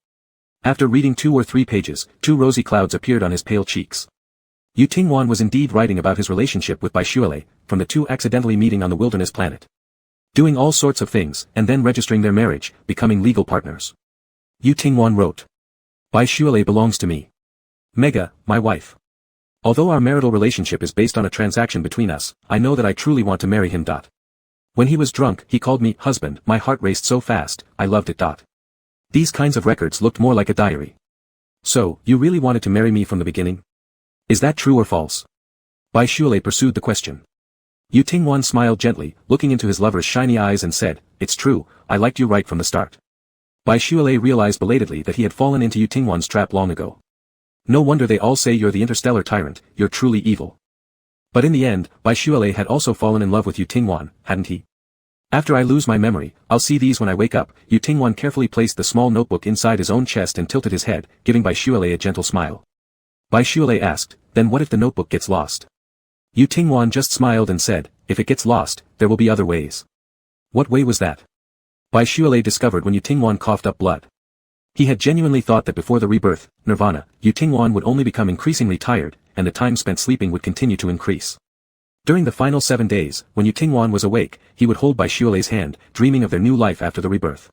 After reading 2 or 3 pages, 2 rosy clouds appeared on his pale cheeks. Yu Tingwan was indeed writing about his relationship with Bai Shuilei, from the 2 accidentally meeting on the wilderness planet. Doing all sorts of things, and then registering their marriage, becoming legal partners. Yu Tingwan wrote. Bai Shuilei belongs to me. Mega, my wife. Although our marital relationship is based on a transaction between us, I know that I truly want to marry him. When he was drunk, he called me husband. My heart raced so fast, I loved it. These kinds of records looked more like a diary. So, you really wanted to marry me from the beginning? Is that true or false? Bai Shuilei pursued the question. Yu Tingwan smiled gently, looking into his lover's shiny eyes and said, it's true, I liked you right from the start. Bai Shuilei realized belatedly that he had fallen into Yu Tingwan's trap long ago. No wonder they all say you're the interstellar tyrant, you're truly evil. But in the end, Bai Shuilei had also fallen in love with Yu Tingwan, hadn't he? After I lose my memory, I'll see these when I wake up. Yu Tingwan carefully placed the small notebook inside his own chest and tilted his head, giving Bai Shuilei a gentle smile. Bai Shuilei asked, then what if the notebook gets lost? Yu Tingwan just smiled and said, if it gets lost, there will be other ways. What way was that? Bai Shuilei discovered when Yu Tingwan coughed up blood. He had genuinely thought that before the rebirth, nirvana, Yu Tingwan would only become increasingly tired, and the time spent sleeping would continue to increase. During the final 7 days, when Yu Tingwan was awake, he would hold Bai Shuilei's hand, dreaming of their new life after the rebirth.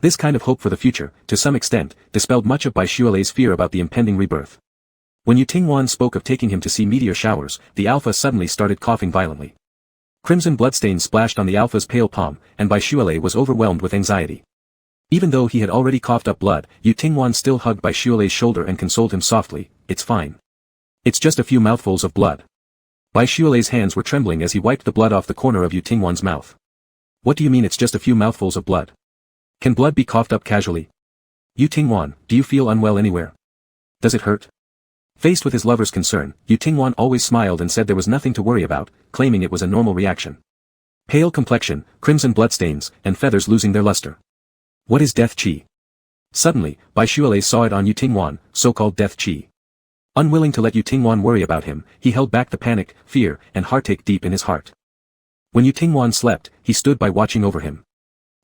This kind of hope for the future, to some extent, dispelled much of Bai Shuilei's fear about the impending rebirth. When Yu Tingwan spoke of taking him to see meteor showers, the alpha suddenly started coughing violently. Crimson bloodstains splashed on the alpha's pale palm, and Bai Shuilei was overwhelmed with anxiety. Even though he had already coughed up blood, Yu Tingwan still hugged Bai Shuilei's shoulder and consoled him softly, it's fine. It's just a few mouthfuls of blood. Bai Shuilei's hands were trembling as he wiped the blood off the corner of Yu Tingwan's mouth. What do you mean it's just a few mouthfuls of blood? Can blood be coughed up casually? Yu Tingwan, do you feel unwell anywhere? Does it hurt? Faced with his lover's concern, Yu Tingwan always smiled and said there was nothing to worry about, claiming it was a normal reaction. Pale complexion, crimson bloodstains, and feathers losing their luster. What is death qi? Suddenly, Bai Shualei saw it on Yu Tingwan, so-called death qi. Unwilling to let Yu Tingwan worry about him, he held back the panic, fear, and heartache deep in his heart. When Yu Tingwan slept, he stood by watching over him.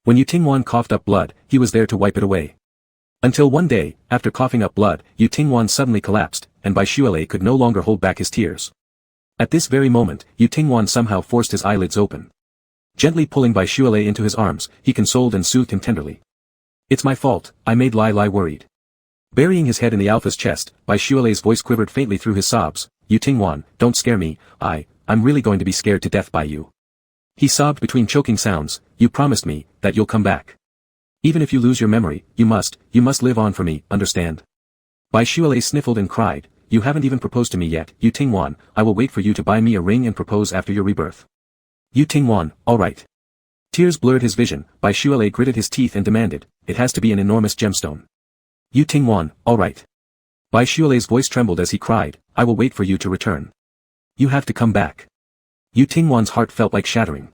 When Yu Tingwan coughed up blood, he was there to wipe it away. Until one day, after coughing up blood, Yu Tingwan suddenly collapsed, and Bai Shualei could no longer hold back his tears. At this very moment, Yu Tingwan somehow forced his eyelids open. Gently pulling Bai Shualei into his arms, he consoled and soothed him tenderly. It's my fault, I made Lai Lai worried. Burying his head in the alpha's chest, Bai Shualei's voice quivered faintly through his sobs. Yu Tingwan, don't scare me, I'm really going to be scared to death by you. He sobbed between choking sounds, you promised me, that you'll come back. Even if you lose your memory, you must live on for me, understand? Bai Shualei sniffled and cried, you haven't even proposed to me yet, Yu Tingwan, I will wait for you to buy me a ring and propose after your rebirth. Yu Tingwan, alright. Tears blurred his vision, Bai Shualei gritted his teeth and demanded, it has to be an enormous gemstone. Yu Tingwan, alright. Bai Shualei's voice trembled as he cried, I will wait for you to return. You have to come back. Yu Tingwan's heart felt like shattering.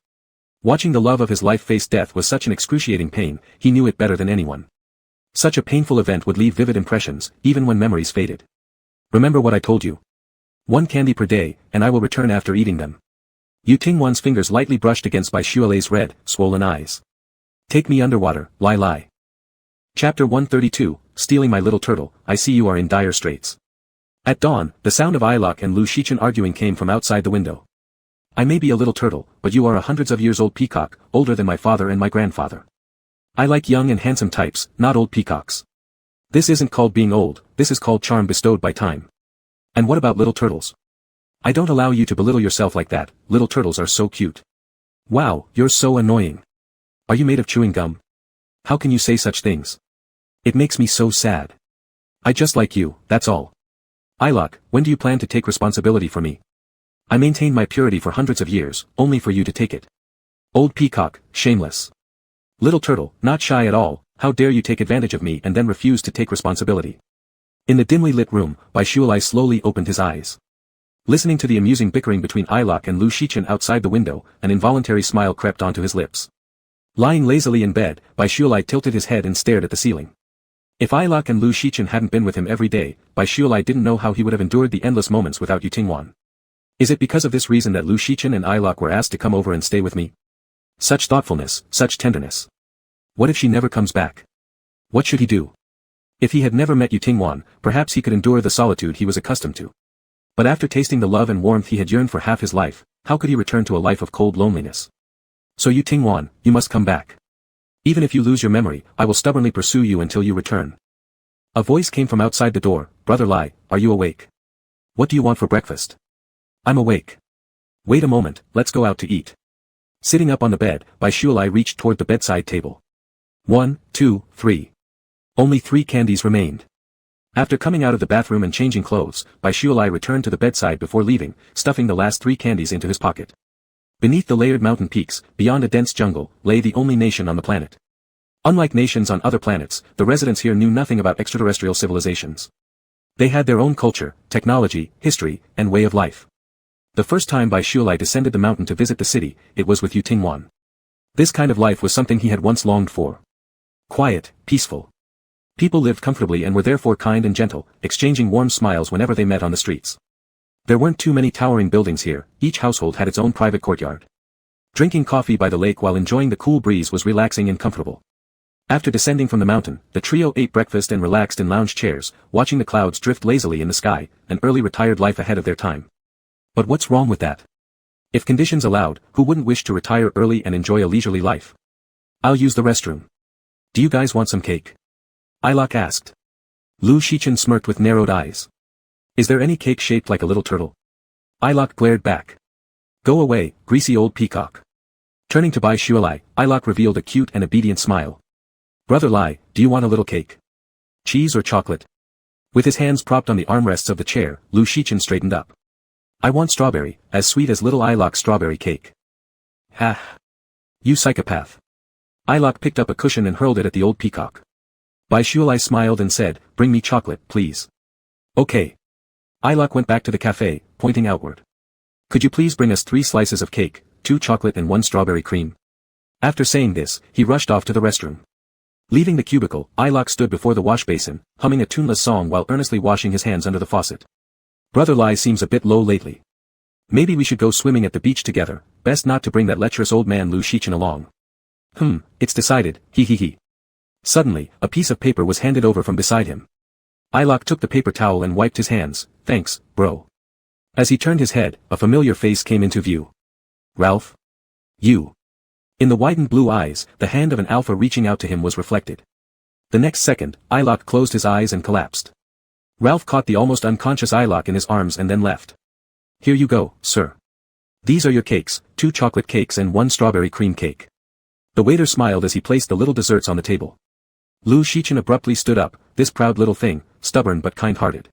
Watching the love of his life face death was such an excruciating pain, he knew it better than anyone. Such a painful event would leave vivid impressions, even when memories faded. Remember what I told you. 1 candy per day, and I will return after eating them. Yu Tingwan's fingers lightly brushed against Bai Shualei's red, swollen eyes. Take me underwater, Lai Lai. Chapter 132, Stealing My Little Turtle, I see you are in dire straits. At dawn, the sound of Ilok and Lu Shichen arguing came from outside the window. I may be a little turtle, but you are a hundreds of years old peacock, older than my father and my grandfather. I like young and handsome types, not old peacocks. This isn't called being old, this is called charm bestowed by time. And what about little turtles? I don't allow you to belittle yourself like that, little turtles are so cute. Wow, you're so annoying. Are you made of chewing gum? How can you say such things? It makes me so sad. I just like you, that's all. Ilok, when do you plan to take responsibility for me? I maintained my purity for hundreds of years, only for you to take it. Old peacock, shameless. Little turtle, not shy at all, how dare you take advantage of me and then refuse to take responsibility. In the dimly lit room, Bai Shualei slowly opened his eyes. Listening to the amusing bickering between Ilok and Lu Shichen outside the window, an involuntary smile crept onto his lips. Lying lazily in bed, Bai Shualei tilted his head and stared at the ceiling. If Ilok and Lu Shichen hadn't been with him every day, Bai Shualei didn't know how he would have endured the endless moments without Yu Tingwan. Is it because of this reason that Lu Shichen and Ilok were asked to come over and stay with me? Such thoughtfulness, such tenderness. What if she never comes back? What should he do? If he had never met Yu Tingwan, perhaps he could endure the solitude he was accustomed to. But after tasting the love and warmth he had yearned for half his life, how could he return to a life of cold loneliness? So Yu Tingwan, you must come back. Even if you lose your memory, I will stubbornly pursue you until you return. A voice came from outside the door, Brother Lai, are you awake? What do you want for breakfast? I'm awake. Wait a moment, let's go out to eat. Sitting up on the bed, Bai Shualei reached toward the bedside table. 1, 2, 3. Only 3 candies remained. After coming out of the bathroom and changing clothes, Bai Shualei returned to the bedside before leaving, stuffing the last 3 candies into his pocket. Beneath the layered mountain peaks, beyond a dense jungle, lay the only nation on the planet. Unlike nations on other planets, the residents here knew nothing about extraterrestrial civilizations. They had their own culture, technology, history, and way of life. The first time Bai Shualei descended the mountain to visit the city, it was with Yu Tingwan. This kind of life was something he had once longed for. Quiet, peaceful. People lived comfortably and were therefore kind and gentle, exchanging warm smiles whenever they met on the streets. There weren't too many towering buildings here, each household had its own private courtyard. Drinking coffee by the lake while enjoying the cool breeze was relaxing and comfortable. After descending from the mountain, the trio ate breakfast and relaxed in lounge chairs, watching the clouds drift lazily in the sky, an early retired life ahead of their time. But what's wrong with that? If conditions allowed, who wouldn't wish to retire early and enjoy a leisurely life? I'll use the restroom. Do you guys want some cake? Ilok asked. Lu Shichen smirked with narrowed eyes. Is there any cake shaped like a little turtle? Ilok glared back. Go away, greasy old peacock. Turning to Bai Shualei, Ilok revealed a cute and obedient smile. Brother Lai, do you want a little cake? Cheese or chocolate? With his hands propped on the armrests of the chair, Lu Shichen straightened up. I want strawberry, as sweet as little Ilok's strawberry cake. Ha! You psychopath. Ilok picked up a cushion and hurled it at the old peacock. Bai Shualei smiled and said, bring me chocolate, please. Okay. Ilok went back to the cafe, pointing outward. Could you please bring us 3 slices of cake, 2 chocolate and 1 strawberry cream? After saying this, he rushed off to the restroom. Leaving the cubicle, Ilok stood before the wash basin, humming a tuneless song while earnestly washing his hands under the faucet. Brother Lai seems a bit low lately. Maybe we should go swimming at the beach together, best not to bring that lecherous old man Lu Shichen along. It's decided, he. Suddenly, a piece of paper was handed over from beside him. Ilok took the paper towel and wiped his hands. Thanks, bro. As he turned his head, a familiar face came into view. Ralph? You. In the widened blue eyes, the hand of an alpha reaching out to him was reflected. The next second, Ilok closed his eyes and collapsed. Ralph caught the almost unconscious Ilok in his arms and then left. Here you go, sir. These are your cakes, 2 chocolate cakes and 1 strawberry cream cake. The waiter smiled as he placed the little desserts on the table. Lu Shichen abruptly stood up, this proud little thing, stubborn but kind-hearted.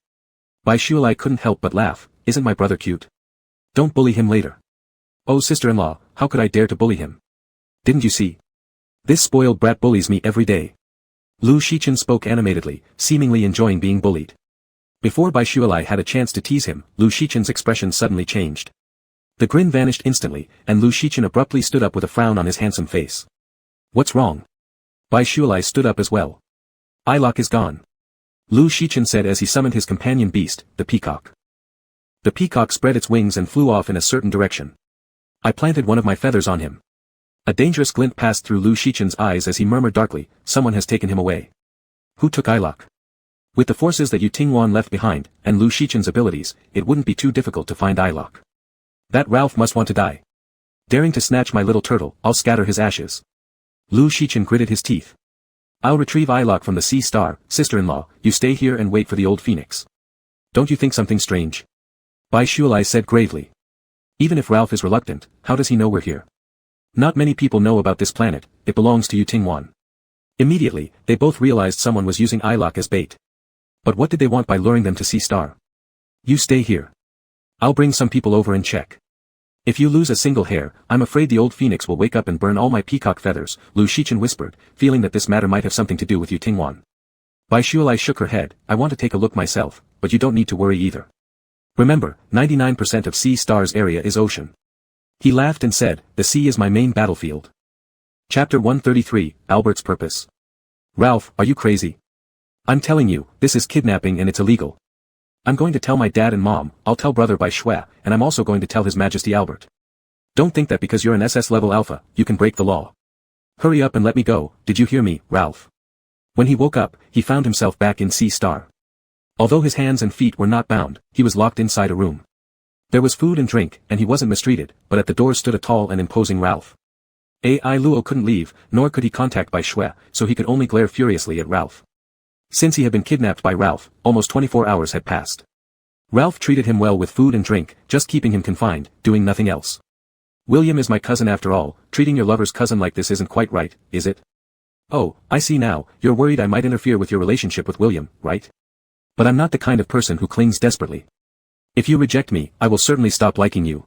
Bai Shuelai couldn't help but laugh. Isn't my brother cute? Don't bully him later. Oh sister-in-law, how could I dare to bully him? Didn't you see? This spoiled brat bullies me every day. Lu Shichen spoke animatedly, seemingly enjoying being bullied. Before Bai Shuelai had a chance to tease him, Lu Shichen's expression suddenly changed. The grin vanished instantly, and Lu Shichen abruptly stood up with a frown on his handsome face. What's wrong? Bai Shuelai stood up as well. Ilok is gone. Lu Shichen said as he summoned his companion beast, the peacock. The peacock spread its wings and flew off in a certain direction. I planted one of my feathers on him. A dangerous glint passed through Lu Shichen's eyes as he murmured darkly, someone has taken him away. Who took Ilok? With the forces that Yu Tingwan left behind, and Lu Shichen's abilities, it wouldn't be too difficult to find Ilok. That Ralph must want to die. Daring to snatch my little turtle, I'll scatter his ashes. Lu Shichen gritted his teeth. I'll retrieve Ilok from the sea star, sister-in-law, you stay here and wait for the old phoenix. Don't you think something strange? Bai Shuelai said gravely. Even if Ralph is reluctant, how does he know we're here? Not many people know about this planet, it belongs to Yu Tingwan. Immediately, they both realized someone was using Ilok as bait. But what did they want by luring them to sea star? You stay here. I'll bring some people over and check. If you lose a single hair, I'm afraid the old phoenix will wake up and burn all my peacock feathers, Lu Shichen whispered, feeling that this matter might have something to do with Yu Tingwan. Bai Shuelai shook her head. I want to take a look myself, but you don't need to worry either. Remember, 99% of Sea Star's area is ocean. He laughed and said, the sea is my main battlefield. Chapter 133, Albert's Purpose. Ralph, are you crazy? I'm telling you, this is kidnapping and it's illegal. I'm going to tell my dad and mom, I'll tell brother Bai Shui, and I'm also going to tell His Majesty Albert. Don't think that because you're an SS-level alpha, you can break the law. Hurry up and let me go, did you hear me, Ralph? When he woke up, he found himself back in Sea Star. Although his hands and feet were not bound, he was locked inside a room. There was food and drink, and he wasn't mistreated, but at the door stood a tall and imposing Ralph. Ai Luo couldn't leave, nor could he contact Bai Shui, so he could only glare furiously at Ralph. Since he had been kidnapped by Ralph, almost 24 hours had passed. Ralph treated him well with food and drink, just keeping him confined, doing nothing else. William is my cousin after all, treating your lover's cousin like this isn't quite right, is it? Oh, I see now, you're worried I might interfere with your relationship with William, right? But I'm not the kind of person who clings desperately. If you reject me, I will certainly stop liking you.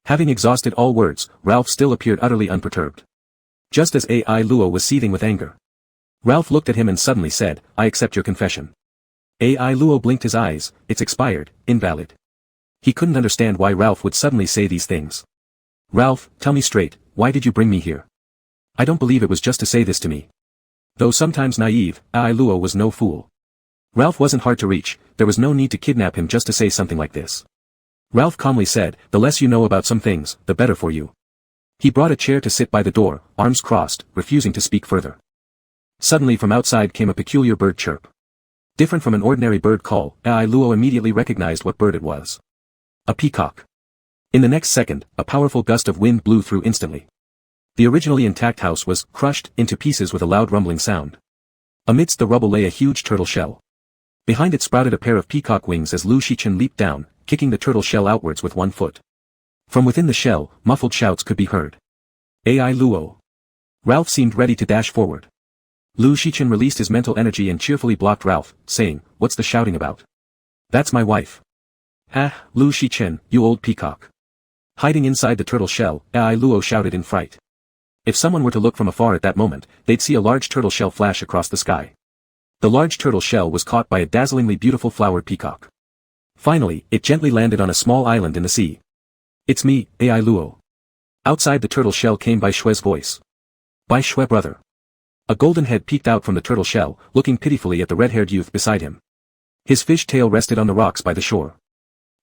Having exhausted all words, Ralph still appeared utterly unperturbed. Just as Ai Luo was seething with anger. Ralph looked at him and suddenly said, I accept your confession. Ai Luo blinked his eyes, it's expired, invalid. He couldn't understand why Ralph would suddenly say these things. Ralph, tell me straight, why did you bring me here? I don't believe it was just to say this to me. Though sometimes naive, Ai Luo was no fool. Ralph wasn't hard to reach, there was no need to kidnap him just to say something like this. Ralph calmly said, the less you know about some things, the better for you. He brought a chair to sit by the door, arms crossed, refusing to speak further. Suddenly from outside came a peculiar bird chirp. Different from an ordinary bird call, Ai Luo immediately recognized what bird it was. A peacock. In the next second, a powerful gust of wind blew through instantly. The originally intact house was crushed into pieces with a loud rumbling sound. Amidst the rubble lay a huge turtle shell. Behind it sprouted a pair of peacock wings as Lu Shichen leaped down, kicking the turtle shell outwards with one foot. From within the shell, muffled shouts could be heard. Ai Luo. Ralph seemed ready to dash forward. Lu Shichen released his mental energy and cheerfully blocked Ralph, saying, what's the shouting about? That's my wife. Ah, Lu Shichen, you old peacock. Hiding inside the turtle shell, Ai Luo shouted in fright. If someone were to look from afar at that moment, they'd see a large turtle shell flash across the sky. The large turtle shell was caught by a dazzlingly beautiful flowered peacock. Finally, it gently landed on a small island in the sea. It's me, Ai Luo. Outside the turtle shell came Bai Shue's voice. Bai Shue brother. A golden head peeked out from the turtle shell, looking pitifully at the red-haired youth beside him. His fish tail rested on the rocks by the shore.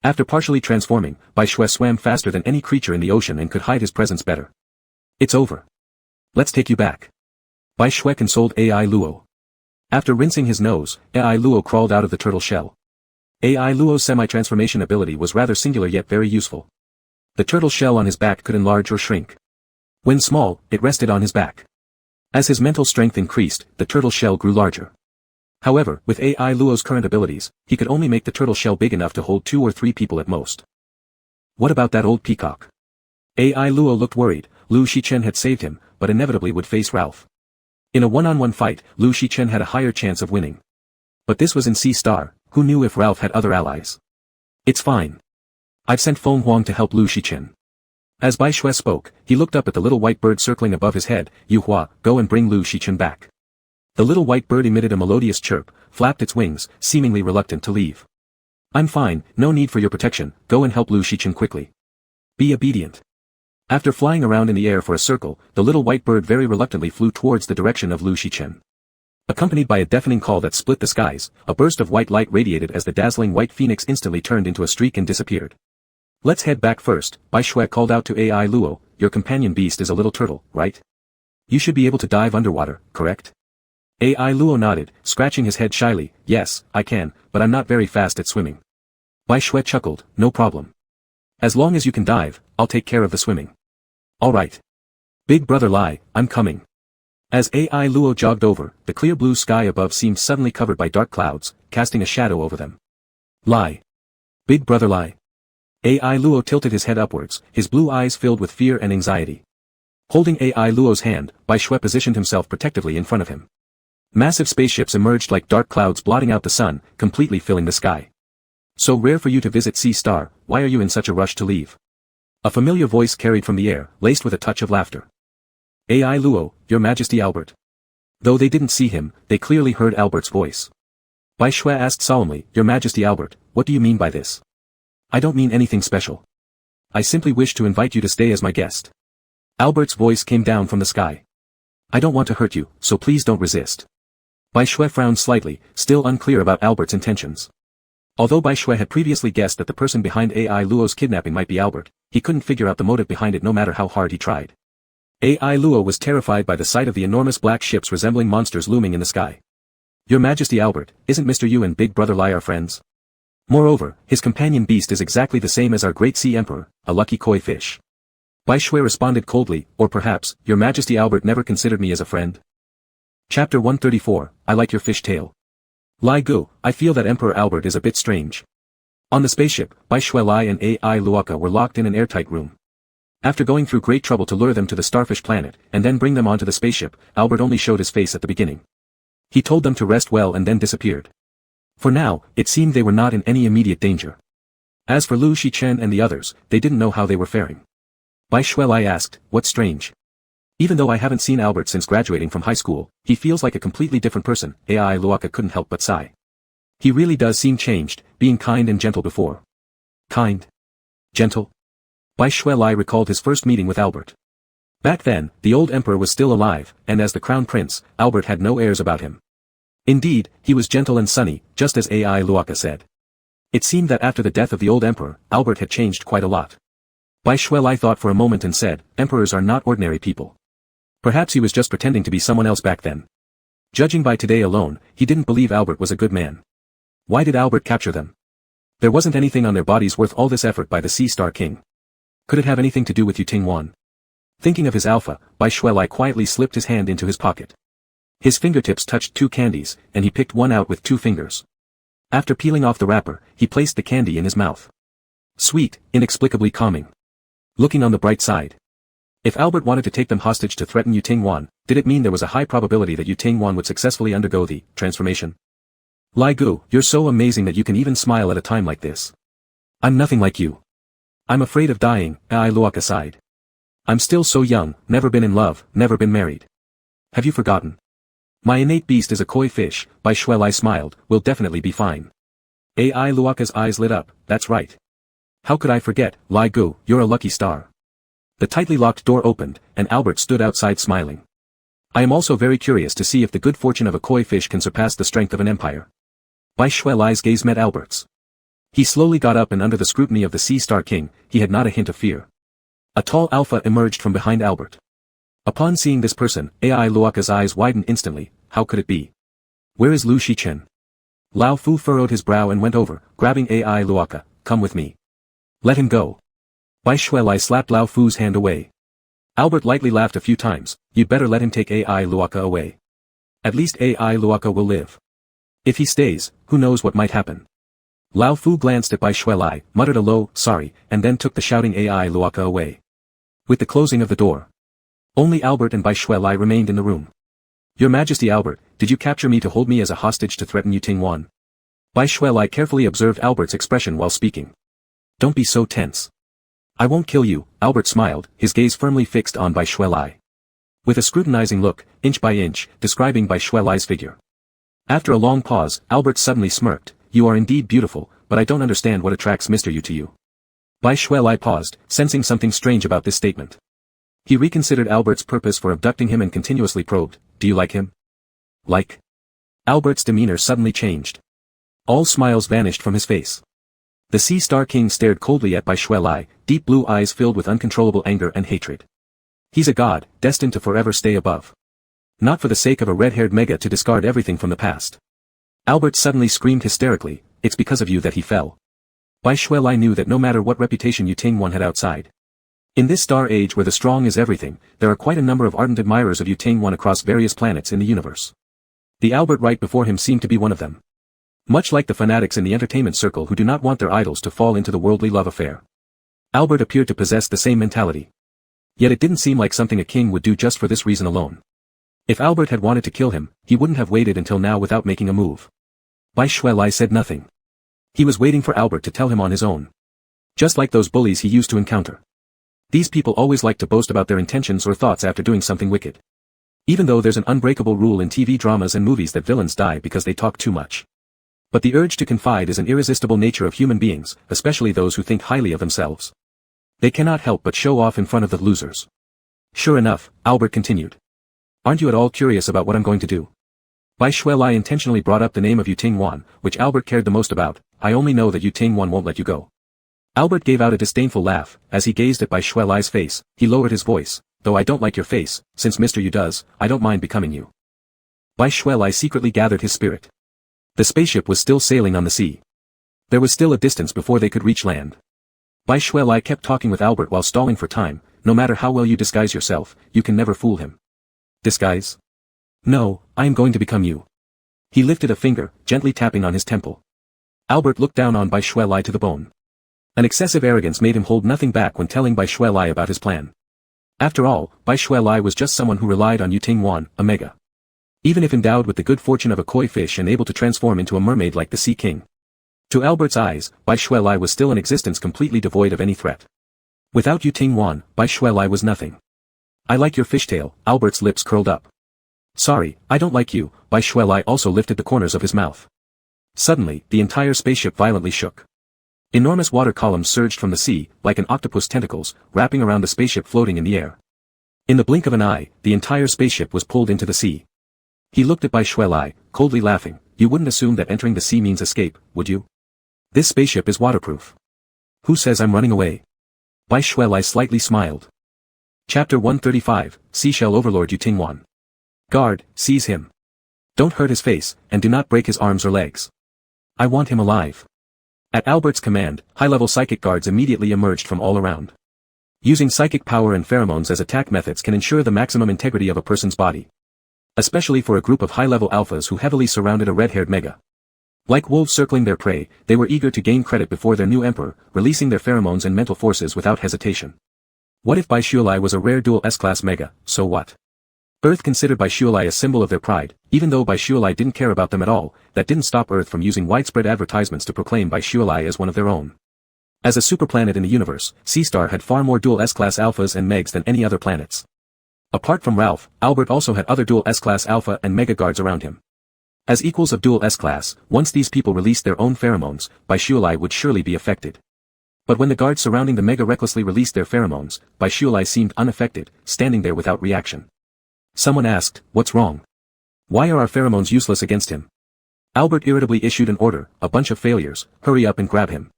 After partially transforming, Bai Shue swam faster than any creature in the ocean and could hide his presence better. It's over. Let's take you back. Bai Shue consoled Ai Luo. After rinsing his nose, Ai Luo crawled out of the turtle shell. Ai Luo's semi-transformation ability was rather singular yet very useful. The turtle shell on his back could enlarge or shrink. When small, it rested on his back. As his mental strength increased, the turtle shell grew larger. However, with Ai Luo's current abilities, he could only make the turtle shell big enough to hold 2 or 3 people at most. What about that old peacock? Ai Luo looked worried. Lu Shichen had saved him, but inevitably would face Ralph. In a one-on-one fight, Lu Shichen had a higher chance of winning. But this was in Sea Star, who knew if Ralph had other allies. It's fine. I've sent Feng Huang to help Lu Shichen. As Bai Shue spoke, he looked up at the little white bird circling above his head. Yu Hua, go and bring Lu Shichen back. The little white bird emitted a melodious chirp, flapped its wings, seemingly reluctant to leave. I'm fine, no need for your protection, go and help Lu Shichen quickly. Be obedient. After flying around in the air for a circle, the little white bird very reluctantly flew towards the direction of Lu Shichen. Accompanied by a deafening call that split the skies, a burst of white light radiated as the dazzling white phoenix instantly turned into a streak and disappeared. Let's head back first, Bai Shue called out to Ai Luo, your companion beast is a little turtle, right? You should be able to dive underwater, correct? Ai Luo nodded, scratching his head shyly, yes, I can, but I'm not very fast at swimming. Bai Shue chuckled, no problem. As long as you can dive, I'll take care of the swimming. Alright. Big brother Lai, I'm coming. As Ai Luo jogged over, the clear blue sky above seemed suddenly covered by dark clouds, casting a shadow over them. Lai. Big brother Lai. Ai Luo tilted his head upwards, his blue eyes filled with fear and anxiety. Holding Ai Luo's hand, Bai Shue positioned himself protectively in front of him. Massive spaceships emerged like dark clouds blotting out the sun, completely filling the sky. So rare for you to visit Sea Star, why are you in such a rush to leave? A familiar voice carried from the air, laced with a touch of laughter. Ai Luo, Your Majesty Albert. Though they didn't see him, they clearly heard Albert's voice. Bai Shue asked solemnly, Your Majesty Albert, what do you mean by this? I don't mean anything special. I simply wish to invite you to stay as my guest. Albert's voice came down from the sky. I don't want to hurt you, so please don't resist. Bai Shue frowned slightly, still unclear about Albert's intentions. Although Bai Shue had previously guessed that the person behind Ai Luo's kidnapping might be Albert, he couldn't figure out the motive behind it no matter how hard he tried. Ai Luo was terrified by the sight of the enormous black ships resembling monsters looming in the sky. Your Majesty Albert, isn't Mr. Yu and Big Brother Lai our friends? Moreover, his companion beast is exactly the same as our great sea emperor, a lucky koi fish. Bai Shue responded coldly, or perhaps, Your Majesty Albert never considered me as a friend. Chapter 134, I like your fish tail. Lai Gu, I feel that Emperor Albert is a bit strange. On the spaceship, Bai Shue Lai and Ai Luoka were locked in an airtight room. After going through great trouble to lure them to the starfish planet, and then bring them onto the spaceship, Albert only showed his face at the beginning. He told them to rest well and then disappeared. For now, it seemed they were not in any immediate danger. As for Lu Shichen and the others, they didn't know how they were faring. Bai Shue Lai asked, what's strange? Even though I haven't seen Albert since graduating from high school, he feels like a completely different person, Ai Luoka couldn't help but sigh. He really does seem changed, being kind and gentle before. Kind? Gentle? Bai Shue Lai recalled his first meeting with Albert. Back then, the old emperor was still alive, and as the crown prince, Albert had no airs about him. Indeed, he was gentle and sunny, just as Ai Luoka said. It seemed that after the death of the old emperor, Albert had changed quite a lot. Bai Shue Lai thought for a moment and said, emperors are not ordinary people. Perhaps he was just pretending to be someone else back then. Judging by today alone, he didn't believe Albert was a good man. Why did Albert capture them? There wasn't anything on their bodies worth all this effort by the Sea Star King. Could it have anything to do with Yu Tingwan? Thinking of his alpha, Bai Shue Lai quietly slipped his hand into his pocket. His fingertips touched 2 candies, and he picked one out with 2 fingers. After peeling off the wrapper, he placed the candy in his mouth. Sweet, inexplicably calming. Looking on the bright side. If Albert wanted to take them hostage to threaten Yu Tingwan, did it mean there was a high probability that Yu Tingwan would successfully undergo the transformation? Lai Gu, you're so amazing that you can even smile at a time like this. I'm nothing like you. I'm afraid of dying, Ai Luoka sighed. I'm still so young, never been in love, never been married. Have you forgotten? My innate beast is a koi fish, Bai Shue Lai smiled, will definitely be fine. AI Luaka's eyes lit up, that's right. How could I forget, Lai Gu, you're a lucky star. The tightly locked door opened, and Albert stood outside smiling. I am also very curious to see if the good fortune of a koi fish can surpass the strength of an empire. Bai Shuelai's gaze met Albert's. He slowly got up, and under the scrutiny of the Sea Star King, he had not a hint of fear. A tall alpha emerged from behind Albert. Upon seeing this person, AI Luaka's eyes widened instantly. How could it be? Where is Lu Shichen? Lao Fu furrowed his brow and went over, grabbing AI Luaka. Come with me. Let him go. Bai Shuelai slapped Lao Fu's hand away. Albert lightly laughed a few times. You'd better let him take AI Luaka away. At least AI Luaka will live. If he stays, who knows what might happen. Lao Fu glanced at Bai Shuelai, muttered a low, sorry, and then took the shouting AI Luaka away. With the closing of the door, only Albert and Bai Shuelai remained in the room. Your Majesty Albert, did you capture me to hold me as a hostage to threaten Yu Tingwan? Bai Shuelai carefully observed Albert's expression while speaking. Don't be so tense. I won't kill you, Albert smiled, his gaze firmly fixed on Bai Shuelai. With a scrutinizing look, inch by inch, describing Bai Shuelai's figure. After a long pause, Albert suddenly smirked. You are indeed beautiful, but I don't understand what attracts Mr. Yu to you. Bai Shuelai paused, sensing something strange about this statement. He reconsidered Albert's purpose for abducting him and continuously probed, do you like him? Like? Albert's demeanor suddenly changed. All smiles vanished from his face. The Sea Star King stared coldly at Bai Shuelai, deep blue eyes filled with uncontrollable anger and hatred. He's a god, destined to forever stay above. Not for the sake of a red-haired mega to discard everything from the past. Albert suddenly screamed hysterically, it's because of you that he fell. Bai Shuelai knew that no matter what reputation Yu Tingwan had outside. In this star age where the strong is everything, there are quite a number of ardent admirers of Yu Tingwan across various planets in the universe. The Albert right before him seemed to be one of them. Much like the fanatics in the entertainment circle who do not want their idols to fall into the worldly love affair. Albert appeared to possess the same mentality. Yet it didn't seem like something a king would do just for this reason alone. If Albert had wanted to kill him, he wouldn't have waited until now without making a move. Bai Shuelai said nothing. He was waiting for Albert to tell him on his own. Just like those bullies he used to encounter. These people always like to boast about their intentions or thoughts after doing something wicked. Even though there's an unbreakable rule in TV dramas and movies that villains die because they talk too much. But the urge to confide is an irresistible nature of human beings, especially those who think highly of themselves. They cannot help but show off in front of the losers. Sure enough, Albert continued. Aren't you at all curious about what I'm going to do? Bai Shuelai intentionally brought up the name of Yu Tingwan, which Albert cared the most about. I only know that Yu Tingwan won't let you go. Albert gave out a disdainful laugh. As he gazed at Bai Shuelai's face, he lowered his voice. Though I don't like your face, since Mr. Yu does, I don't mind becoming you. Bai Shuelai secretly gathered his spirit. The spaceship was still sailing on the sea. There was still a distance before they could reach land. Bai Shuelai kept talking with Albert while stalling for time. No matter how well you disguise yourself, you can never fool him. Disguise? No, I am going to become you. He lifted a finger, gently tapping on his temple. Albert looked down on Bai Shuelai to the bone. An excessive arrogance made him hold nothing back when telling Bai Shuelai about his plan. After all, Bai Shuelai was just someone who relied on Yu Tingwan, a mega. Even if endowed with the good fortune of a koi fish and able to transform into a mermaid like the Sea King. To Albert's eyes, Bai Shuelai was still an existence completely devoid of any threat. Without Yu Tingwan, Bai Shuelai was nothing. I like your fishtail, Albert's lips curled up. Sorry, I don't like you, Bai Shuelai also lifted the corners of his mouth. Suddenly, the entire spaceship violently shook. Enormous water columns surged from the sea, like an octopus tentacles, wrapping around the spaceship floating in the air. In the blink of an eye, the entire spaceship was pulled into the sea. He looked at Bai Shuelai, coldly laughing. You wouldn't assume that entering the sea means escape, would you? This spaceship is waterproof. Who says I'm running away? Bai Shuelai slightly smiled. Chapter 135, Seashell Overlord Yu Tingwan. Guard, seize him. Don't hurt his face, and do not break his arms or legs. I want him alive. At Albert's command, high-level psychic guards immediately emerged from all around. Using psychic power and pheromones as attack methods can ensure the maximum integrity of a person's body. Especially for a group of high-level alphas who heavily surrounded a red-haired mega. Like wolves circling their prey, they were eager to gain credit before their new emperor, releasing their pheromones and mental forces without hesitation. What if Bai Shuelai was a rare dual S-class mega, so what? Earth considered Bai Shuelai a symbol of their pride. Even though Bai Shuelai didn't care about them at all, that didn't stop Earth from using widespread advertisements to proclaim Bai Shuelai as one of their own. As a superplanet in the universe, Seastar had far more dual S-class alphas and megs than any other planets. Apart from Ralph, Albert also had other dual S-class alpha and mega guards around him. As equals of dual S-class, once these people released their own pheromones, bistioli would surely be affected. But when the guards surrounding the mega recklessly released their pheromones, bistioli seemed unaffected, standing there without reaction. Someone asked, "What's wrong? Why are our pheromones useless against him?" Albert irritably issued an order, "A bunch of failures, hurry up and grab him."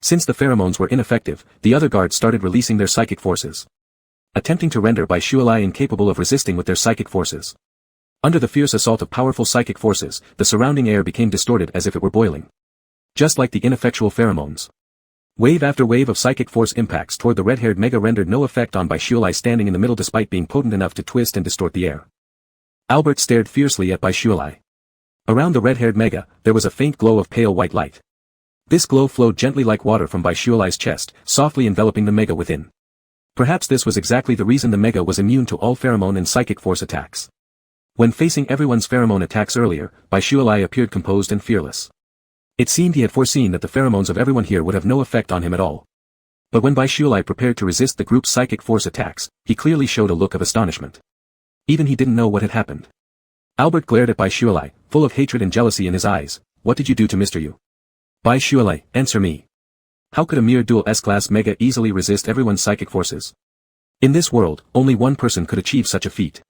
Since the pheromones were ineffective, the other guards started releasing their psychic forces, attempting to render bistioli incapable of resisting with their psychic forces. Under the fierce assault of powerful psychic forces, the surrounding air became distorted as if it were boiling. Just like the ineffectual pheromones. Wave after wave of psychic force impacts toward the red-haired mega rendered no effect on bistioli standing in the middle despite being potent enough to twist and distort the air. Albert stared fiercely at bistioli. Around the red-haired mega, there was a faint glow of pale white light. This glow flowed gently like water from bistioli's chest, softly enveloping the mega within. Perhaps this was exactly the reason the mega was immune to all pheromone and psychic force attacks. When facing everyone's pheromone attacks earlier, bistioli appeared composed and fearless. It seemed he had foreseen that the pheromones of everyone here would have no effect on him at all. But when bistioli prepared to resist the group's psychic force attacks, he clearly showed a look of astonishment. Even he didn't know what had happened. Albert glared at bistioli, full of hatred and jealousy in his eyes. "What did you do to Mr. You? Bistioli, answer me. How could a mere dual S-class mega easily resist everyone's psychic forces? In this world, only one person could achieve such a feat."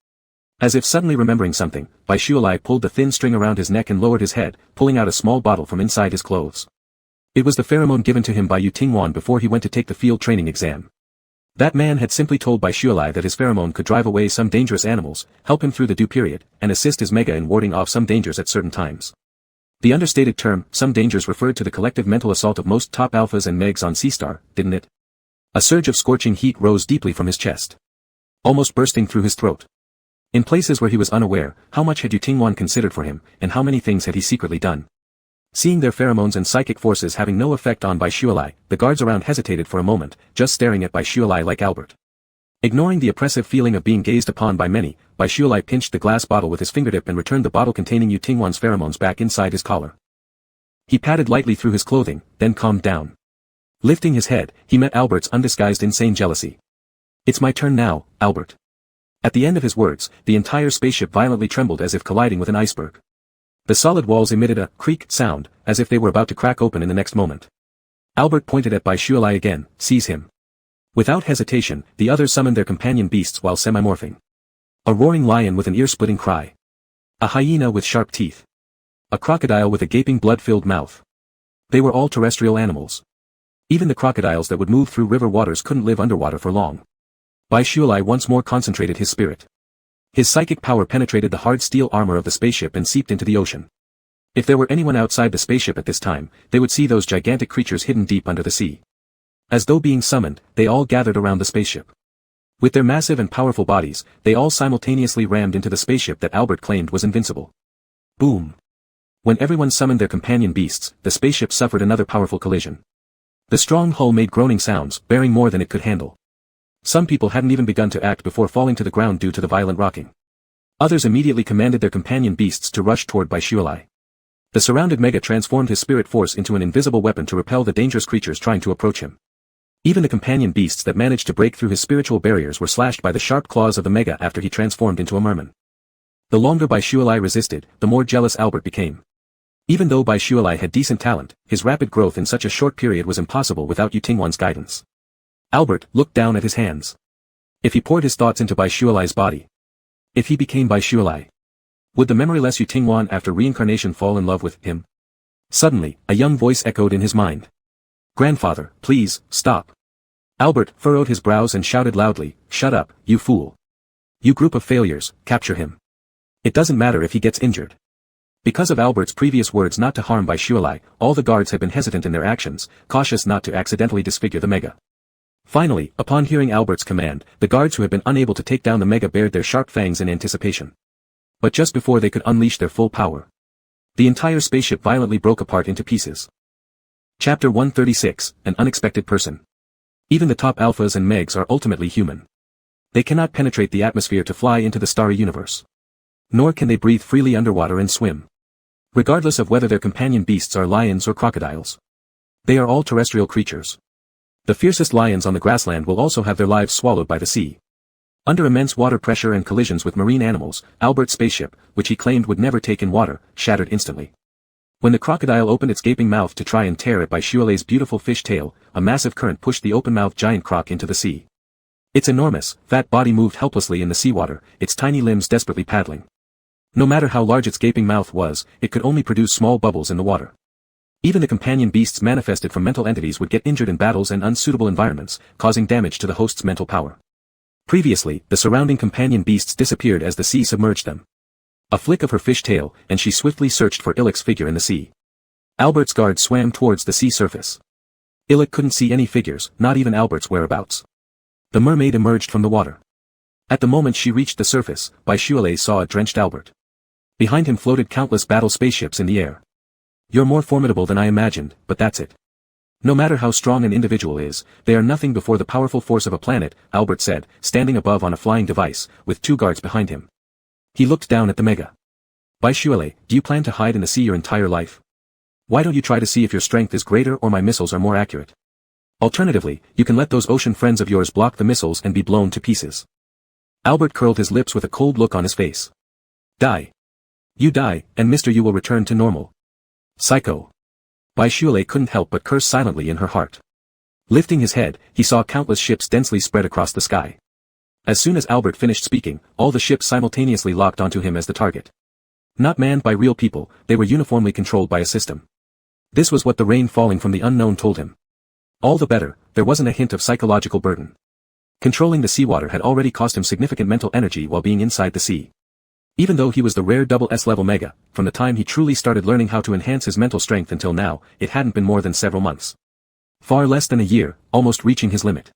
As if suddenly remembering something, bistioli pulled the thin string around his neck and lowered his head, pulling out a small bottle from inside his clothes. It was the pheromone given to him by Yu Tingwan before he went to take the field training exam. That man had simply told bistioli that his pheromone could drive away some dangerous animals, help him through the due period, and assist his mega in warding off some dangers at certain times. The understated term, some dangers, referred to the collective mental assault of most top alphas and megs on C-Star, didn't it? A surge of scorching heat rose deeply from his chest, almost bursting through his throat. In places where he was unaware, how much had Yu Tingwan considered for him, and how many things had he secretly done? Seeing their pheromones and psychic forces having no effect on bistioli, the guards around hesitated for a moment, just staring at bistioli like Albert. Ignoring the oppressive feeling of being gazed upon by many, bistioli pinched the glass bottle with his fingertip and returned the bottle containing Yu Tingwan's pheromones back inside his collar. He patted lightly through his clothing, then calmed down. Lifting his head, he met Albert's undisguised insane jealousy. "It's my turn now, Albert." At the end of his words, the entire spaceship violently trembled as if colliding with an iceberg. The solid walls emitted a creak sound, as if they were about to crack open in the next moment. Albert pointed at bistioli again, "Seize him." Without hesitation, the others summoned their companion beasts while semi-morphing. A roaring lion with an ear-splitting cry. A hyena with sharp teeth. A crocodile with a gaping blood-filled mouth. They were all terrestrial animals. Even the crocodiles that would move through river waters couldn't live underwater for long. Bistioli once more concentrated his spirit. His psychic power penetrated the hard steel armor of the spaceship and seeped into the ocean. If there were anyone outside the spaceship at this time, they would see those gigantic creatures hidden deep under the sea. As though being summoned, they all gathered around the spaceship. With their massive and powerful bodies, they all simultaneously rammed into the spaceship that Albert claimed was invincible. Boom! When everyone summoned their companion beasts, the spaceship suffered another powerful collision. The strong hull made groaning sounds, bearing more than it could handle. Some people hadn't even begun to act before falling to the ground due to the violent rocking. Others immediately commanded their companion beasts to rush toward bistioli. The surrounded mega transformed his spirit force into an invisible weapon to repel the dangerous creatures trying to approach him. Even the companion beasts that managed to break through his spiritual barriers were slashed by the sharp claws of the mega after he transformed into a merman. The longer bistioli resisted, the more jealous Albert became. Even though bistioli had decent talent, his rapid growth in such a short period was impossible without Yu Tingwan's guidance. Albert looked down at his hands. If he poured his thoughts into bistioli's body. If he became bistioli. Would the memoryless Yu Tingwan after reincarnation fall in love with him? Suddenly, a young voice echoed in his mind. "Grandfather, please, stop." Albert furrowed his brows and shouted loudly, "Shut up, you fool. You group of failures, capture him. It doesn't matter if he gets injured." Because of Albert's previous words not to harm bistioli, all the guards had been hesitant in their actions, cautious not to accidentally disfigure the mega. Finally, upon hearing Albert's command, the guards who had been unable to take down the mega bared their sharp fangs in anticipation. But just before they could unleash their full power, the entire spaceship violently broke apart into pieces. Chapter 136, An Unexpected Person. Even the top alphas and megs are ultimately human. They cannot penetrate the atmosphere to fly into the starry universe. Nor can they breathe freely underwater and swim. Regardless of whether their companion beasts are lions or crocodiles. They are all terrestrial creatures. The fiercest lions on the grassland will also have their lives swallowed by the sea. Under immense water pressure and collisions with marine animals, Albert's spaceship, which he claimed would never take in water, shattered instantly. When the crocodile opened its gaping mouth to try and tear at Boyle's beautiful fish tail, a massive current pushed the open-mouthed giant croc into the sea. Its enormous, fat body moved helplessly in the seawater, its tiny limbs desperately paddling. No matter how large its gaping mouth was, it could only produce small bubbles in the water. Even the companion beasts manifested from mental entities would get injured in battles and unsuitable environments, causing damage to the host's mental power. Previously, the surrounding companion beasts disappeared as the sea submerged them. A flick of her fish tail, and she swiftly searched for Illick's figure in the sea. Albert's guard swam towards the sea surface. Illick couldn't see any figures, not even Albert's whereabouts. The mermaid emerged from the water. At the moment she reached the surface, Boyle saw a drenched Albert. Behind him floated countless battle spaceships in the air. You're more formidable than I imagined, but that's it. No matter how strong an individual is, they are nothing before the powerful force of a planet, Albert said, standing above on a flying device, with 2 guards behind him. He looked down at the mega. Boyle, do you plan to hide in the sea your entire life? Why don't you try to see if your strength is greater or my missiles are more accurate? Alternatively, you can let those ocean friends of yours block the missiles and be blown to pieces. Albert curled his lips with a cold look on his face. Die. You die, and Mr. You will return to normal. Psycho. Boyle couldn't help but curse silently in her heart. Lifting his head, he saw countless ships densely spread across the sky. As soon as Albert finished speaking, all the ships simultaneously locked onto him as the target. Not manned by real people, they were uniformly controlled by a system. This was what the rain falling from the unknown told him. All the better, there wasn't a hint of psychological burden. Controlling the seawater had already cost him significant mental energy while being inside the sea. Even though he was the rare SS-level mega, from the time he truly started learning how to enhance his mental strength until now, it hadn't been more than several months. Far less than a year, almost reaching his limit.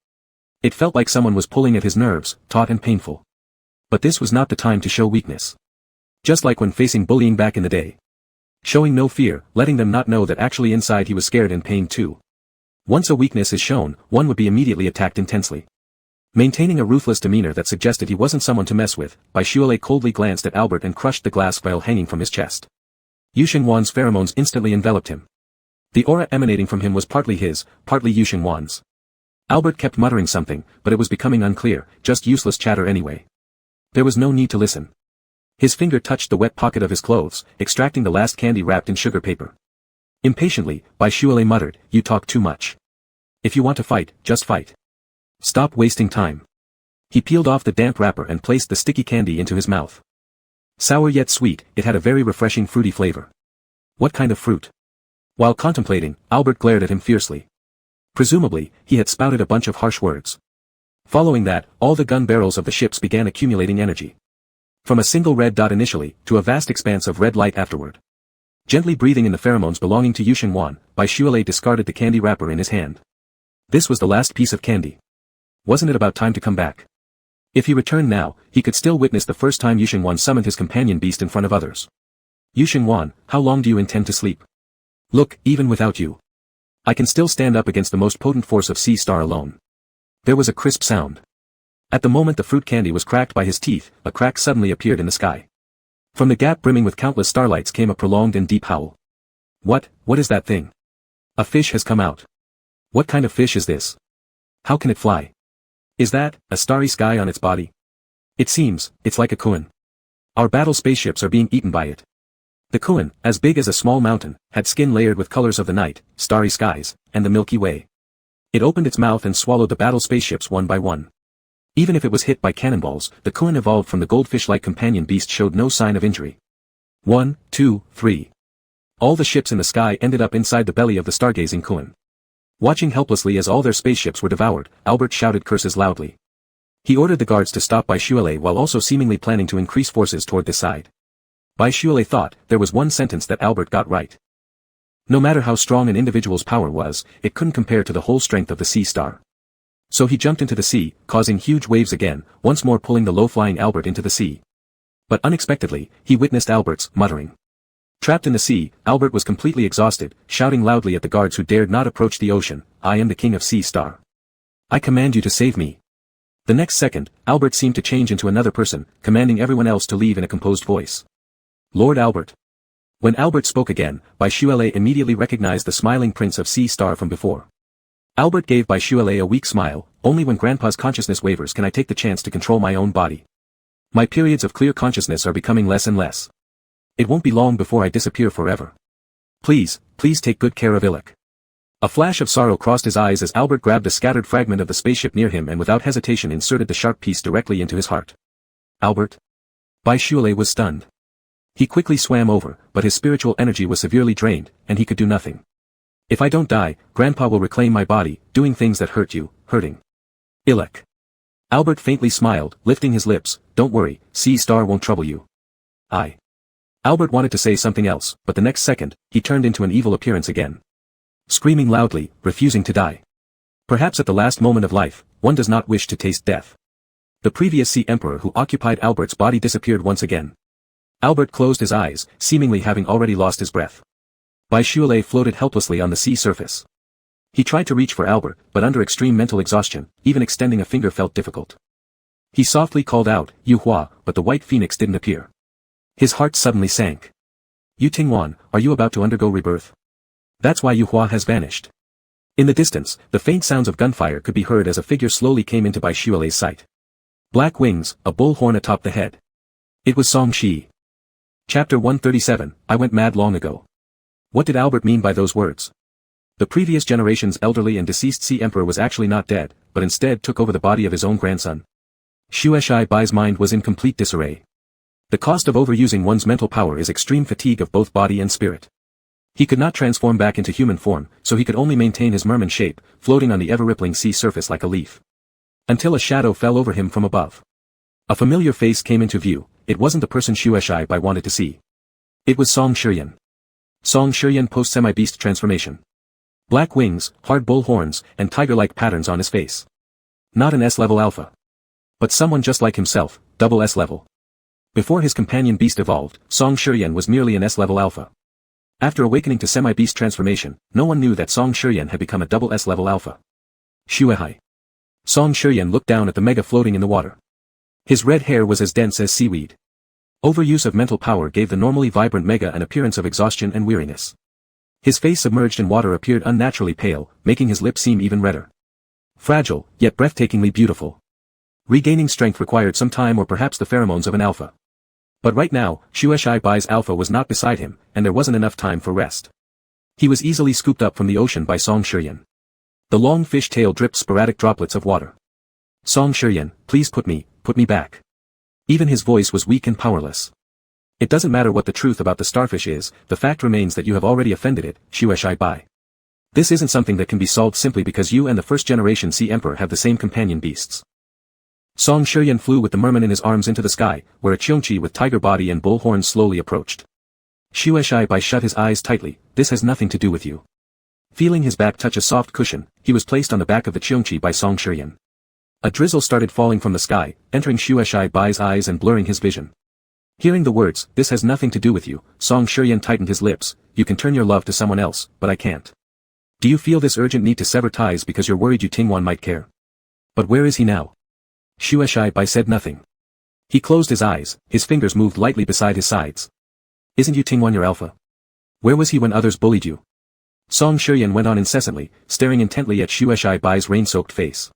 It felt like someone was pulling at his nerves, taut and painful. But this was not the time to show weakness. Just like when facing bullying back in the day. Showing no fear, letting them not know that actually inside he was scared and pained too. Once a weakness is shown, one would be immediately attacked intensely. Maintaining a ruthless demeanor that suggested he wasn't someone to mess with, Boyle coldly glanced at Albert and crushed the glass vial hanging from his chest. Yuxingwan's pheromones instantly enveloped him. The aura emanating from him was partly his, partly Yuxingwan's. Albert kept muttering something, but it was becoming unclear, just useless chatter anyway. There was no need to listen. His finger touched the wet pocket of his clothes, extracting the last candy wrapped in sugar paper. Impatiently, Boyle muttered, "You talk too much. If you want to fight, just fight. Stop wasting time." He peeled off the damp wrapper and placed the sticky candy into his mouth. Sour yet sweet, it had a very refreshing fruity flavor. What kind of fruit? While contemplating, Albert glared at him fiercely. Presumably, he had spouted a bunch of harsh words. Following that, all the gun barrels of the ships began accumulating energy. From a single red dot initially, to a vast expanse of red light afterward. Gently breathing in the pheromones belonging to Yuxingwan, Boyle discarded the candy wrapper in his hand. This was the last piece of candy. Wasn't it about time to come back? If he returned now, he could still witness the first time Yuxingwan summoned his companion beast in front of others. Yuxingwan, how long do you intend to sleep? Look, even without you, I can still stand up against the most potent force of Sea Star alone. There was a crisp sound. At the moment the fruit candy was cracked by his teeth, a crack suddenly appeared in the sky. From the gap brimming with countless starlights came a prolonged and deep howl. What is that thing? A fish has come out. What kind of fish is this? How can it fly? Is that a starry sky on its body? It seems, it's like a cooing. Our battle spaceships are being eaten by it. The cooing, as big as a small mountain, had skin layered with colors of the night, starry skies, and the Milky Way. It opened its mouth and swallowed the battle spaceships one by one. Even if it was hit by cannonballs, the cooing evolved from the goldfish-like companion beast showed no sign of injury. 1, 2, 3. All the ships in the sky ended up inside the belly of the stargazing cooing. Watching helplessly as all their spaceships were devoured, Albert shouted curses loudly. He ordered the guards to stop Boyle while also seemingly planning to increase forces toward this side. Boyle thought, there was one sentence that Albert got right. No matter how strong an individual's power was, it couldn't compare to the whole strength of the Sea Star. So he jumped into the sea, causing huge waves again, once more pulling the low-flying Albert into the sea. But unexpectedly, he witnessed Albert's muttering. Trapped in the sea, Albert was completely exhausted, shouting loudly at the guards who dared not approach the ocean, "I am the king of Sea Star. I command you to save me." The next second, Albert seemed to change into another person, commanding everyone else to leave in a composed voice. "Lord Albert." When Albert spoke again, Boyle immediately recognized the smiling prince of Sea Star from before. Albert gave Boyle a weak smile, only when Grandpa's consciousness wavers can I take the chance to control my own body. My periods of clear consciousness are becoming less and less. It won't be long before I disappear forever. Please take good care of Illick. A flash of sorrow crossed his eyes as Albert grabbed a scattered fragment of the spaceship near him and without hesitation inserted the sharp piece directly into his heart. Albert? Boylove was stunned. He quickly swam over, but his spiritual energy was severely drained, and he could do nothing. If I don't die, Grandpa will reclaim my body, doing things that hurt you, hurting. Illick. Albert faintly smiled, lifting his lips. Don't worry, Sea Star won't trouble you. Albert wanted to say something else, but the next second, he turned into an evil appearance again. Screaming loudly, refusing to die. Perhaps at the last moment of life, one does not wish to taste death. The previous Sea Emperor who occupied Albert's body disappeared once again. Albert closed his eyes, seemingly having already lost his breath. Boylove floated helplessly on the sea surface. He tried to reach for Albert, but under extreme mental exhaustion, even extending a finger felt difficult. He softly called out, Yu Hua, but the white phoenix didn't appear. His heart suddenly sank. Yu Tingwan, are you about to undergo rebirth? That's why Yu Hua has vanished. In the distance, the faint sounds of gunfire could be heard as a figure slowly came into Boylove's sight. Black wings, a bull horn atop the head. It was Song Shi. Chapter 137, I went mad long ago. What did Albert mean by those words? The previous generation's elderly and deceased Sea Emperor was actually not dead, but instead took over the body of his own grandson. Shueshai Bai's mind was in complete disarray. The cost of overusing one's mental power is extreme fatigue of both body and spirit. He could not transform back into human form, so he could only maintain his merman shape, floating on the ever-rippling sea surface like a leaf. Until a shadow fell over him from above. A familiar face came into view. It wasn't the person Shueshai Bai wanted to see. It was Song Shiyan. Song Shiyan post-semi-beast transformation. Black wings, hard bull horns, and tiger-like patterns on his face. Not an S-level alpha. But someone just like himself, double S-level. Before his companion beast evolved, Song Shiyan was merely an S-level alpha. After awakening to semi-beast transformation, no one knew that Song Shiyan had become a double S-level alpha. Shuehai. Song Shiyan looked down at the mega floating in the water. His red hair was as dense as seaweed. Overuse of mental power gave the normally vibrant mega an appearance of exhaustion and weariness. His face submerged in water appeared unnaturally pale, making his lips seem even redder. Fragile, yet breathtakingly beautiful. Regaining strength required some time or perhaps the pheromones of an alpha. But right now, Shueshai Bai's alpha was not beside him, and there wasn't enough time for rest. He was easily scooped up from the ocean by Song Shiyan. The long fish tail dripped sporadic droplets of water. Song Shiyan, please put me back. Even his voice was weak and powerless. It doesn't matter what the truth about the starfish is, the fact remains that you have already offended it, Shueshai Bai. This isn't something that can be solved simply because you and the first-generation Sea Emperor have the same companion beasts. Song Shiyan flew with the merman in his arms into the sky, where a Cheongchi with tiger body and bull horns slowly approached. Shueshai Bai shut his eyes tightly, this has nothing to do with you. Feeling his back touch a soft cushion, he was placed on the back of the Cheongchi by Song Shiyan. A drizzle started falling from the sky, entering Shueshai Bai's eyes and blurring his vision. Hearing the words, this has nothing to do with you, Song Shiyan tightened his lips, you can turn your love to someone else, but I can't. Do you feel this urgent need to sever ties because you're worried Yu Tingwan might care? But where is he now? Shueshai Bai said nothing. He closed his eyes, his fingers moved lightly beside his sides. Isn't Yu Tingwan your alpha? Where was he when others bullied you? Song Shiyan went on incessantly, staring intently at Shueshai Bai's rain-soaked face.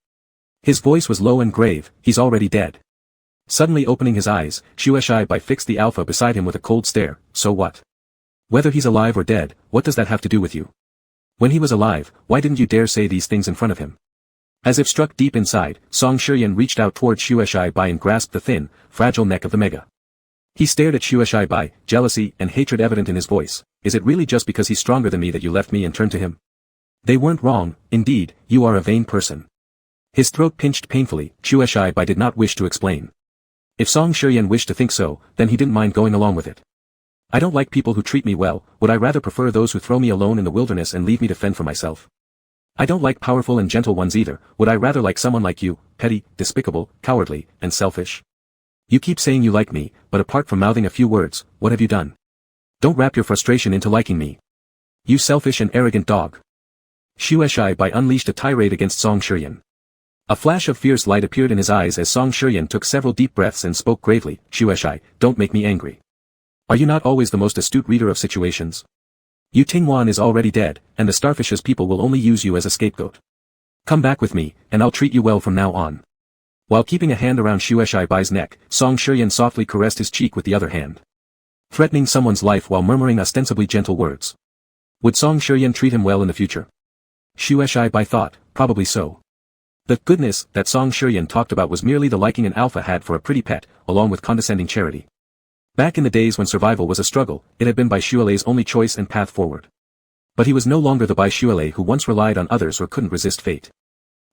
His voice was low and grave, he's already dead. Suddenly opening his eyes, Shueshai Bai fixed the alpha beside him with a cold stare, so what? Whether he's alive or dead, what does that have to do with you? When he was alive, why didn't you dare say these things in front of him? As if struck deep inside, Song Shiyan reached out toward Shueshai Bai and grasped the thin, fragile neck of the mega. He stared at Shueshai Bai, jealousy and hatred evident in his voice. Is it really just because he's stronger than me that you left me and turned to him? They weren't wrong, indeed, you are a vain person. His throat pinched painfully, Shueshai Bai did not wish to explain. If Song Shiyan wished to think so, then he didn't mind going along with it. I don't like people who treat me well, would I rather prefer those who throw me alone in the wilderness and leave me to fend for myself? I don't like powerful and gentle ones either, would I rather like someone like you, petty, despicable, cowardly, and selfish? You keep saying you like me, but apart from mouthing a few words, what have you done? Don't wrap your frustration into liking me. You selfish and arrogant dog. Shueshai Bai unleashed a tirade against Song Shiyan. A flash of fierce light appeared in his eyes as Song Shiyan took several deep breaths and spoke gravely, Shueshai, don't make me angry. Are you not always the most astute reader of situations? Yu Tingwan is already dead, and the starfish's people will only use you as a scapegoat. Come back with me, and I'll treat you well from now on. While keeping a hand around Shueshai-bai's neck, Song Shiyan softly caressed his cheek with the other hand. Threatening someone's life while murmuring ostensibly gentle words. Would Song Shiyan treat him well in the future? Shueshai-bai thought, probably so. The goodness that Song Shiyan talked about was merely the liking an alpha had for a pretty pet, along with condescending charity. Back in the days when survival was a struggle, it had been Bai Shuelai's only choice and path forward. But he was no longer the Bai Shuelai who once relied on others or couldn't resist fate.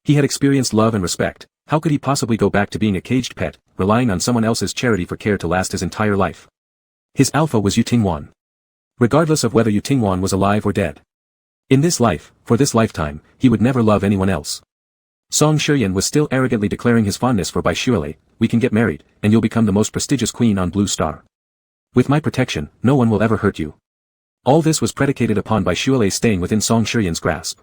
He had experienced love and respect. How could he possibly go back to being a caged pet, relying on someone else's charity for care to last his entire life? His alpha was Yu Tingwan. Regardless of whether Yu Tingwan was alive or dead. In this life, for this lifetime, he would never love anyone else. Song Shiyan was still arrogantly declaring his fondness for Bai Shuelai. We can get married, and you'll become the most prestigious queen on Blue Star. With my protection, no one will ever hurt you. All this was predicated upon Bai Shuelai staying within Song Shiyan's grasp.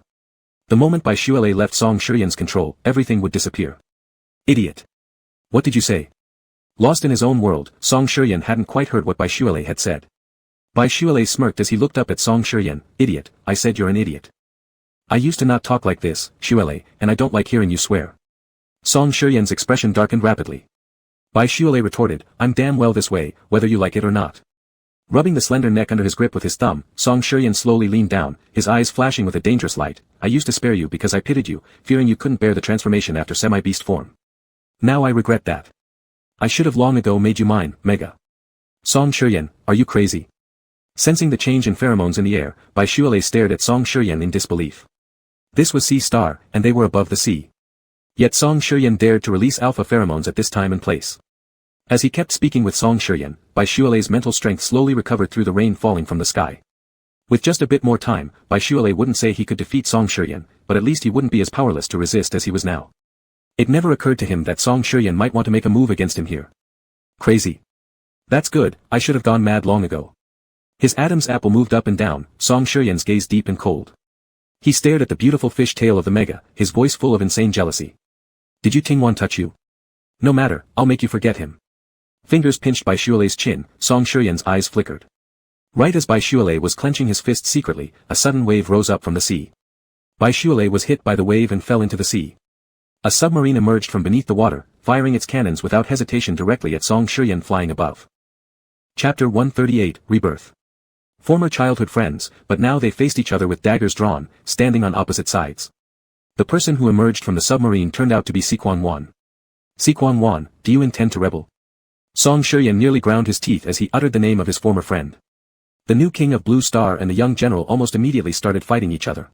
The moment Bai Shuelai left Song Shiyan's control, everything would disappear. Idiot. What did you say? Lost in his own world, Song Shiyan hadn't quite heard what Bai Shuelai had said. Bai Shuelai smirked as he looked up at Song Shiyan. Idiot, I said you're an idiot. I used to not talk like this, Shuelai, and I don't like hearing you swear. Song Shiyan's expression darkened rapidly. Bai Shuelai retorted, I'm damn well this way, whether you like it or not. Rubbing the slender neck under his grip with his thumb, Song Shiyan slowly leaned down, his eyes flashing with a dangerous light. I used to spare you because I pitied you, fearing you couldn't bear the transformation after semi-beast form. Now I regret that. I should have long ago made you mine, Mega. Song Shiyan, are you crazy? Sensing the change in pheromones in the air, Bai Shuelai stared at Song Shiyan in disbelief. This was Sea Star, and they were above the sea. Yet Song Shiyan dared to release alpha pheromones at this time and place. As he kept speaking with Song Shiyan, Bai Shuelai's mental strength slowly recovered through the rain falling from the sky. With just a bit more time, Bai Shuelai wouldn't say he could defeat Song Shiyan, but at least he wouldn't be as powerless to resist as he was now. It never occurred to him that Song Shiyan might want to make a move against him here. Crazy. That's good, I should have gone mad long ago. His Adam's apple moved up and down, Song Shiyan's gaze deep and cold. He stared at the beautiful fish tail of the Mega, his voice full of insane jealousy. Did Yu Tingwan touch you? No matter, I'll make you forget him. Fingers pinched Bai Shuelai's chin, Song Shiyan's eyes flickered. Right as Bai Shuelai was clenching his fist secretly, a sudden wave rose up from the sea. Bai Shuelai was hit by the wave and fell into the sea. A submarine emerged from beneath the water, firing its cannons without hesitation directly at Song Shiyan flying above. Chapter 138, Rebirth. Former childhood friends, but now they faced each other with daggers drawn, standing on opposite sides. The person who emerged from the submarine turned out to be Sequan Wan. Sequan Wan, do you intend to rebel? Song Shiyan nearly ground his teeth as he uttered the name of his former friend. The new king of Blue Star and the young general almost immediately started fighting each other.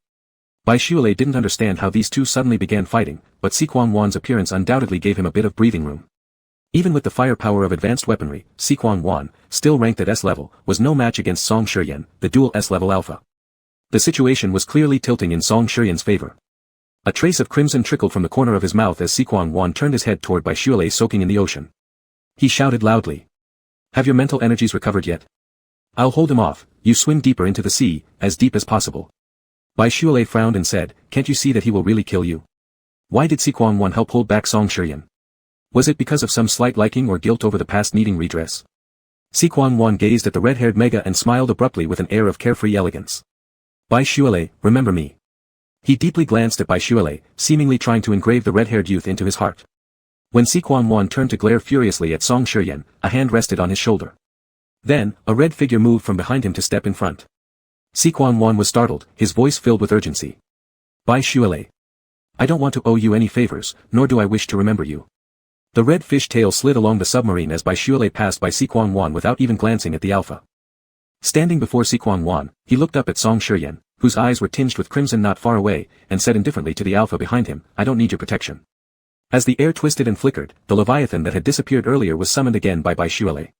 Bai Shuelai didn't understand how these two suddenly began fighting, but Sequan Wan's appearance undoubtedly gave him a bit of breathing room. Even with the firepower of advanced weaponry, Sequan Wan, still ranked at S-level, was no match against Song Shiyan, the dual S-level alpha. The situation was clearly tilting in Song Shiyan's favor. A trace of crimson trickled from the corner of his mouth as Sequan Wan turned his head toward Bai Shuelai soaking in the ocean. He shouted loudly. Have your mental energies recovered yet? I'll hold him off, you swim deeper into the sea, as deep as possible. Bai Shuelai frowned and said, can't you see that he will really kill you? Why did Sequan Wan help hold back Song Shiyan? Was it because of some slight liking or guilt over the past needing redress? Sequan Wan gazed at the red-haired Mega and smiled abruptly with an air of carefree elegance. Bai Shuelai, remember me. He deeply glanced at Bai Shuelai, seemingly trying to engrave the red-haired youth into his heart. When Sequan Wan turned to glare furiously at Song Shiyan, a hand rested on his shoulder. Then, a red figure moved from behind him to step in front. Sequan Wan was startled, his voice filled with urgency. Bai Shuelai. I don't want to owe you any favors, nor do I wish to remember you. The red fish tail slid along the submarine as Bai Shuelai passed by Sequan Wan without even glancing at the alpha. Standing before Sequan Wan, he looked up at Song Shiyan, whose eyes were tinged with crimson not far away, and said indifferently to the alpha behind him, I don't need your protection. As the air twisted and flickered, the Leviathan that had disappeared earlier was summoned again by Bai Shuelai.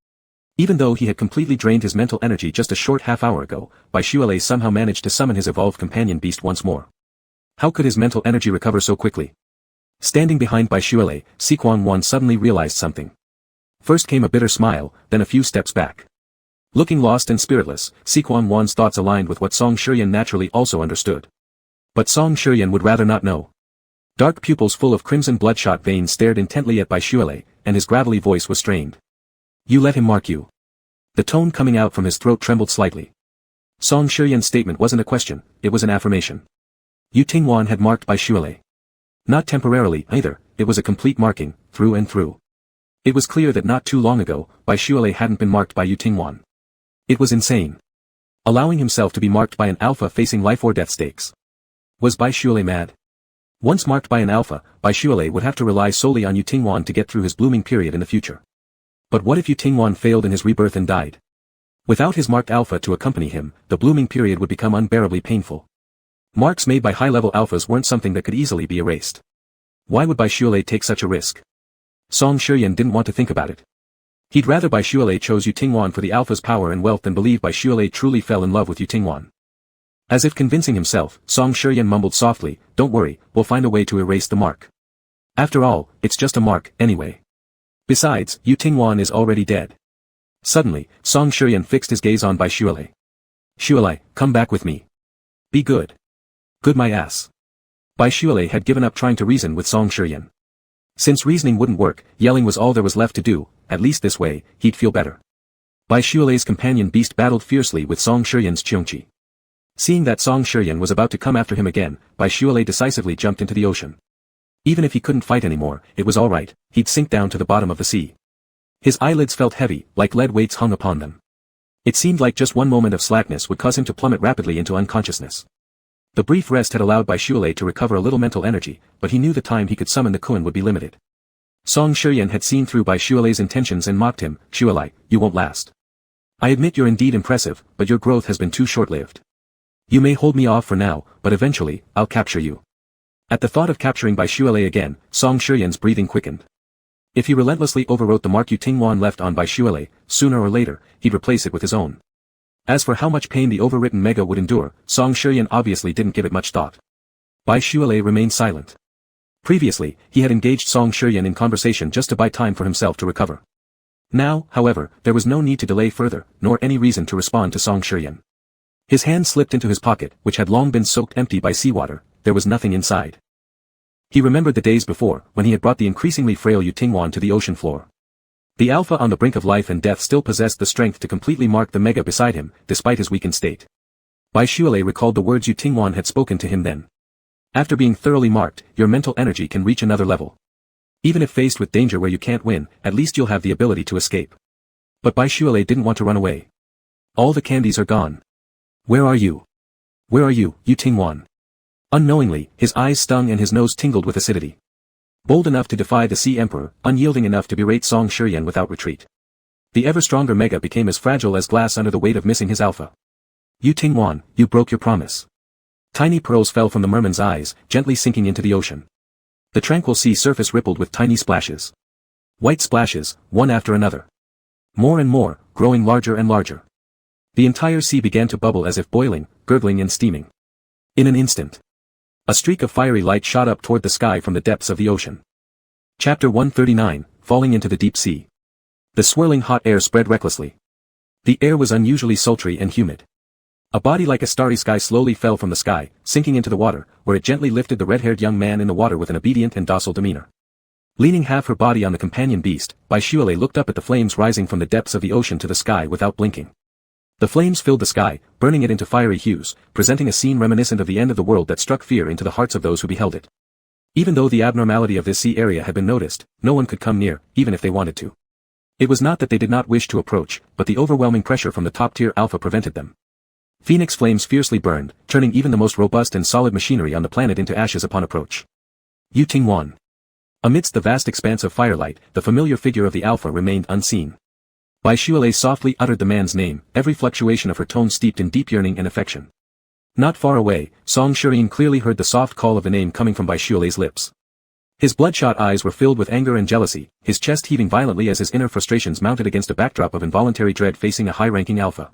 Even though he had completely drained his mental energy just a short half-hour ago, Bai Shuelai somehow managed to summon his evolved companion beast once more. How could his mental energy recover so quickly? Standing behind Bai Shuelai, Sequan Wan suddenly realized something. First came a bitter smile, then a few steps back. Looking lost and spiritless, Sequan Wan's thoughts aligned with what Song Shiyan naturally also understood. But Song Shiyan would rather not know. Dark pupils full of crimson bloodshot veins stared intently at Bai Shuelai, and his gravelly voice was strained. You let him mark you. The tone coming out from his throat trembled slightly. Song Shiyan's statement wasn't a question, it was an affirmation. Yu Tingwan had marked Bai Shuelai. Not temporarily, either, it was a complete marking, through and through. It was clear that not too long ago, Baishuale hadn't been marked by Yu Tingwan. It was insane. Allowing himself to be marked by an alpha facing life or death stakes. Was Baishuale mad? Once marked by an alpha, Baishuale would have to rely solely on Yu Tingwan to get through his blooming period in the future. But what if Yu Tingwan failed in his rebirth and died? Without his marked alpha to accompany him, the blooming period would become unbearably painful. Marks made by high-level alphas weren't something that could easily be erased. Why would Baishuale take such a risk? Song Shiyan didn't want to think about it. He'd rather Baishuale chose Yu Tingwan for the alpha's power and wealth than believe Baishuale truly fell in love with Yu Tingwan. As if convincing himself, Song Shiyan mumbled softly, "Don't worry, we'll find a way to erase the mark. After all, it's just a mark, anyway. Besides, Yu Tingwan is already dead." Suddenly, Song Shiyan fixed his gaze on Baishuale. "Shualai, come back with me. Be good." "Good my ass." Baishuale had given up trying to reason with Song Shiyan. Since reasoning wouldn't work, yelling was all there was left to do, at least this way, he'd feel better. Baishuale's companion beast battled fiercely with Song Shiyan's Cheongchi. Seeing that Song Shiyan was about to come after him again, Baishuale decisively jumped into the ocean. Even if he couldn't fight anymore, it was alright, he'd sink down to the bottom of the sea. His eyelids felt heavy, like lead weights hung upon them. It seemed like just one moment of slackness would cause him to plummet rapidly into unconsciousness. The brief rest had allowed Baishuale to recover a little mental energy, but he knew the time he could summon the cooing would be limited. Song Shiyan had seen through Baishuale's intentions and mocked him, "Shualai, you won't last. I admit you're indeed impressive, but your growth has been too short-lived. You may hold me off for now, but eventually, I'll capture you." At the thought of capturing Baishuale again, Song Shiyan's breathing quickened. If he relentlessly overwrote the mark Yu Tingwan left on Baishuale, sooner or later, he'd replace it with his own. As for how much pain the overwritten Mega would endure, Song Shiyan obviously didn't give it much thought. Baishuale remained silent. Previously, he had engaged Song Shiyan in conversation just to buy time for himself to recover. Now, however, there was no need to delay further, nor any reason to respond to Song Shiyan. His hand slipped into his pocket, which had long been soaked empty by seawater. There was nothing inside. He remembered the days before, when he had brought the increasingly frail Yu Tingwan to the ocean floor. The alpha on the brink of life and death still possessed the strength to completely mark the Mega beside him, despite his weakened state. Baishuale recalled the words Yu Tingwan had spoken to him then. After being thoroughly marked, your mental energy can reach another level. Even if faced with danger where you can't win, at least you'll have the ability to escape. But Baishuale didn't want to run away. "All the candies are gone. Where are you? Where are you, Yu Tingwan?" Unknowingly, his eyes stung and his nose tingled with acidity. Bold enough to defy the Sea Emperor, unyielding enough to berate Song Shiyan without retreat. The ever-stronger Mega became as fragile as glass under the weight of missing his alpha. "Yu Tingwan, you broke your promise." Tiny pearls fell from the merman's eyes, gently sinking into the ocean. The tranquil sea surface rippled with tiny splashes. White splashes, one after another. More and more, growing larger and larger. The entire sea began to bubble as if boiling, gurgling and steaming. In an instant, a streak of fiery light shot up toward the sky from the depths of the ocean. Chapter 139, Falling into the Deep Sea. The swirling hot air spread recklessly. The air was unusually sultry and humid. A body like a starry sky slowly fell from the sky, sinking into the water, where it gently lifted the red-haired young man in the water with an obedient and docile demeanor. Leaning half her body on the companion beast, Baishuale looked up at the flames rising from the depths of the ocean to the sky without blinking. The flames filled the sky, burning it into fiery hues, presenting a scene reminiscent of the end of the world that struck fear into the hearts of those who beheld it. Even though the abnormality of this sea area had been noticed, no one could come near, even if they wanted to. It was not that they did not wish to approach, but the overwhelming pressure from the top-tier alpha prevented them. Phoenix flames fiercely burned, turning even the most robust and solid machinery on the planet into ashes upon approach. Yu Tingwan. Amidst the vast expanse of firelight, the familiar figure of the alpha remained unseen. Baishuale softly uttered the man's name, every fluctuation of her tone steeped in deep yearning and affection. Not far away, Song Shiyan clearly heard the soft call of the name coming from Baishuale's lips. His bloodshot eyes were filled with anger and jealousy, his chest heaving violently as his inner frustrations mounted against a backdrop of involuntary dread facing a high-ranking alpha.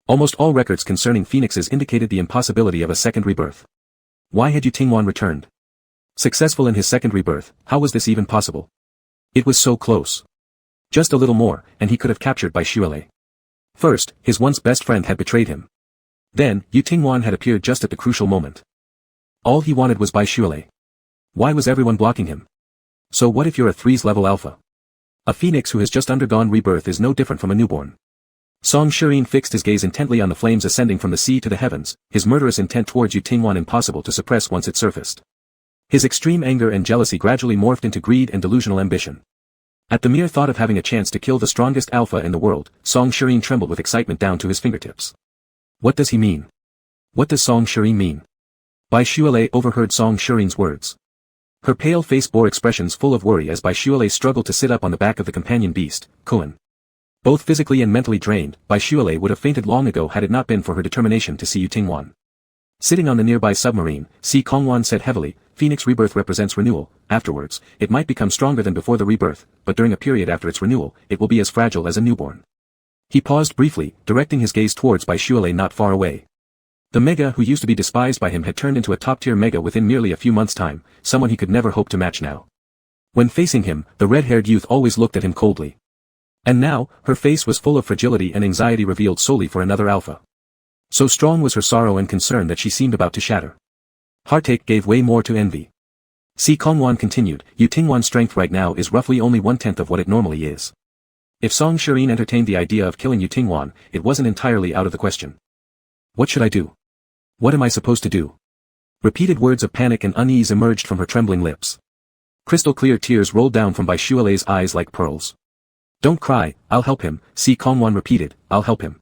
Almost all records concerning phoenixes indicated the impossibility of a second rebirth. Why had Yu Tingwan returned? Successful in his second rebirth, how was this even possible? It was so close. Just a little more, and he could have captured Baishuale. First, his once best friend had betrayed him. Then, Yu Tingwan had appeared just at the crucial moment. All he wanted was Baishuale. Why was everyone blocking him? So what if you're a 3's level alpha? A phoenix who has just undergone rebirth is no different from a newborn. Song Shiyan fixed his gaze intently on the flames ascending from the sea to the heavens, his murderous intent towards Yu Tingwan impossible to suppress once it surfaced. His extreme anger and jealousy gradually morphed into greed and delusional ambition. At the mere thought of having a chance to kill the strongest alpha in the world, Song Shireen trembled with excitement down to his fingertips. What does he mean? What does Song Shireen mean? Bai Shualei overheard Song Shireen's words. Her pale face bore expressions full of worry as Bai Shualei struggled to sit up on the back of the companion beast, cooing. Both physically and mentally drained, Bai Shualei would have fainted long ago had it not been for her determination to see Yu Tingwan. Sitting on the nearby submarine, Si Kongwan said heavily, Phoenix rebirth represents renewal. Afterwards, it might become stronger than before the rebirth, but during a period after its renewal, it will be as fragile as a newborn. He paused briefly, directing his gaze towards Bai Shualei not far away. The Mega who used to be despised by him had turned into a top-tier Mega within merely a few months' time, someone he could never hope to match now. When facing him, the red-haired youth always looked at him coldly. And now, her face was full of fragility and anxiety revealed solely for another alpha. So strong was her sorrow and concern that she seemed about to shatter. Heartache gave way more to envy. Si Kongwan continued, Yu Tingwan's strength right now is roughly only 1/10 of what it normally is. If Song Shireen entertained the idea of killing Yu Tingwan, it wasn't entirely out of the question. What should I do? What am I supposed to do? Repeated words of panic and unease emerged from her trembling lips. Crystal-clear tears rolled down from Bai Shualei's eyes like pearls. Don't cry, I'll help him, Si Kongwan repeated, I'll help him.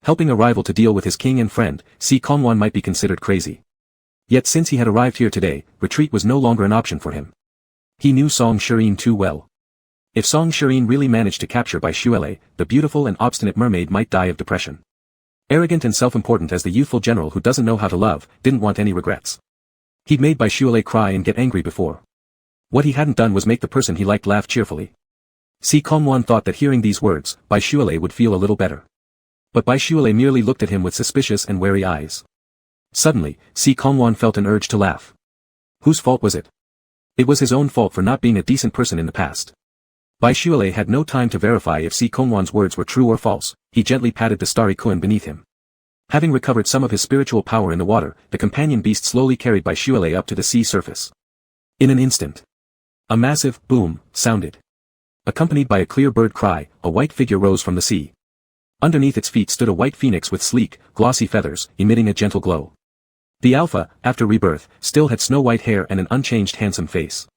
Helping a rival to deal with his king and friend, Si Kongwan might be considered crazy. Yet since he had arrived here today, retreat was no longer an option for him. He knew Song Shireen too well. If Song Shireen really managed to capture Bai Shualei, the beautiful and obstinate mermaid might die of depression. Arrogant and self-important as the youthful general who doesn't know how to love, didn't want any regrets. He'd made Bai Shualei cry and get angry before. What he hadn't done was make the person he liked laugh cheerfully. Si Kongwan thought that hearing these words, Bai Shualei would feel a little better. But Bai Shualei merely looked at him with suspicious and wary eyes. Suddenly, Si Kongwan felt an urge to laugh. Whose fault was it? It was his own fault for not being a decent person in the past. Bai Shualei had no time to verify if Si Kongwan's words were true or false. He gently patted the starry Cooing beneath him. Having recovered some of his spiritual power in the water, the companion beast slowly carried Bai Shualei up to the sea surface. In an instant, a massive boom sounded. Accompanied by a clear bird cry, a white figure rose from the sea. Underneath its feet stood a white phoenix with sleek, glossy feathers, emitting a gentle glow. The alpha, after rebirth, still had snow-white hair and an unchanged handsome face.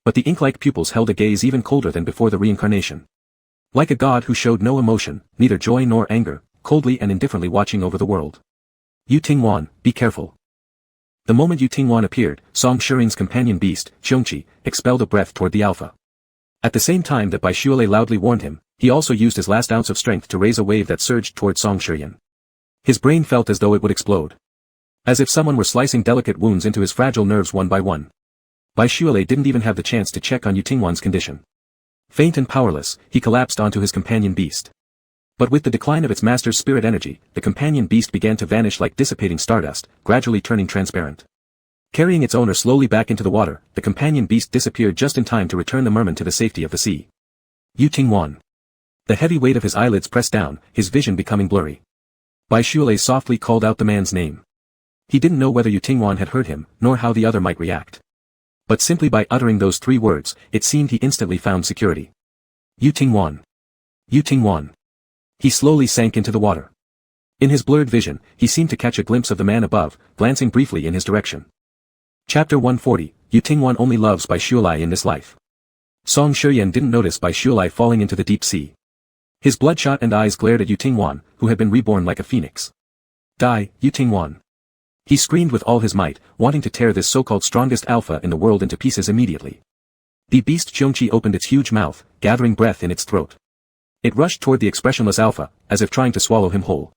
But the ink-like pupils held a gaze even colder than before the reincarnation. Like a god who showed no emotion, neither joy nor anger, coldly and indifferently watching over the world. Yu Tingwan, be careful. The moment Yu Tingwan appeared, Song Shireen's companion beast, Xiongqi, expelled a breath toward the alpha. At the same time that Bai Shualei loudly warned him, he also used his last ounce of strength to raise a wave that surged toward Song Shireen. His brain felt as though it would explode. As if someone were slicing delicate wounds into his fragile nerves one by one. Bai Shualei didn't even have the chance to check on Yu Tingwan's condition. Faint and powerless, he collapsed onto his companion beast. But with the decline of its master's spirit energy, the companion beast began to vanish like dissipating stardust, gradually turning transparent. Carrying its owner slowly back into the water, the companion beast disappeared just in time to return the merman to the safety of the sea. Yu Tingwan. The heavy weight of his eyelids pressed down, his vision becoming blurry. Bai Shualei softly called out the man's name. He didn't know whether Yu Tingwan had heard him, nor how the other might react. But simply by uttering those 3 words, it seemed he instantly found security. Yu Tingwan. Yu Tingwan. He slowly sank into the water. In his blurred vision, he seemed to catch a glimpse of the man above, glancing briefly in his direction. Chapter 140, Yu Tingwan only loves Bai Shualei in this life. Song Shireen didn't notice Bai Shualei falling into the deep sea. His bloodshot and eyes glared at Yu Tingwan, who had been reborn like a phoenix. Die, Yu Tingwan. He screamed with all his might, wanting to tear this so-called strongest alpha in the world into pieces immediately. The beast Xiongqi opened its huge mouth, gathering breath in its throat. It rushed toward the expressionless alpha, as if trying to swallow him whole.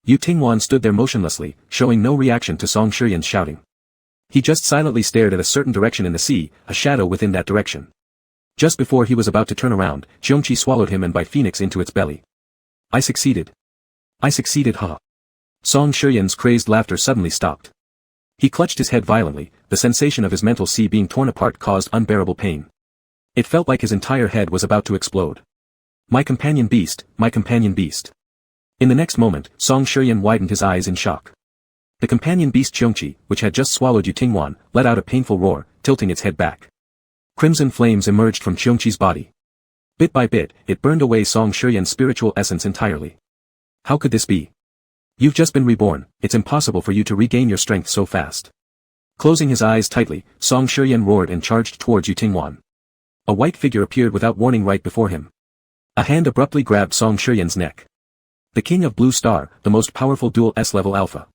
Yu Tingwan stood there motionlessly, showing no reaction to Song Shireen's shouting. He just silently stared at a certain direction in the sea, a shadow within that direction. Just before he was about to turn around, Xiongqi swallowed him and Bai Phoenix into its belly. I succeeded. I succeeded, ha. Song Shireen's crazed laughter suddenly stopped. He clutched his head violently, the sensation of his mental sea being torn apart caused unbearable pain. It felt like his entire head was about to explode. My companion beast, my companion beast. In the next moment, Song Shireen widened his eyes in shock. The companion beast Xiongqi, which had just swallowed Yu Tingwan, let out a painful roar, tilting its head back. Crimson flames emerged from Xiongqi's body. Bit by bit, it burned away Song Shireen's spiritual essence entirely. How could this be? You've just been reborn, it's impossible for you to regain your strength so fast. Closing his eyes tightly, Song Shuryen roared and charged towards Yu Tingwan. A white figure appeared without warning right before him. A hand abruptly grabbed Song Shuryen's neck. The king of Blue Star, the most powerful dual S-level alpha.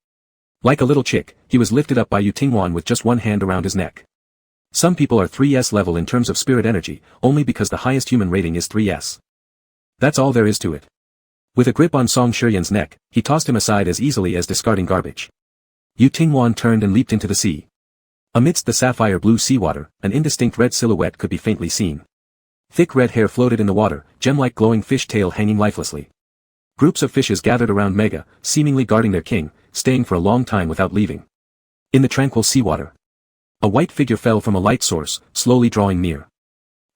Like a little chick, he was lifted up by Yu Tingwan with just one hand around his neck. Some people are 3S level in terms of spirit energy, only because the highest human rating is 3S. That's all there is to it. With a grip on Song Shuryen's neck, he tossed him aside as easily as discarding garbage. Yu Tingwan turned and leaped into the sea. Amidst the sapphire blue seawater, an indistinct red silhouette could be faintly seen. Thick red hair floated in the water, gem-like glowing fish tail hanging lifelessly. Groups of fishes gathered around Mega, seemingly guarding their king, staying for a long time without leaving. In the tranquil seawater, a white figure fell from a light source, slowly drawing near.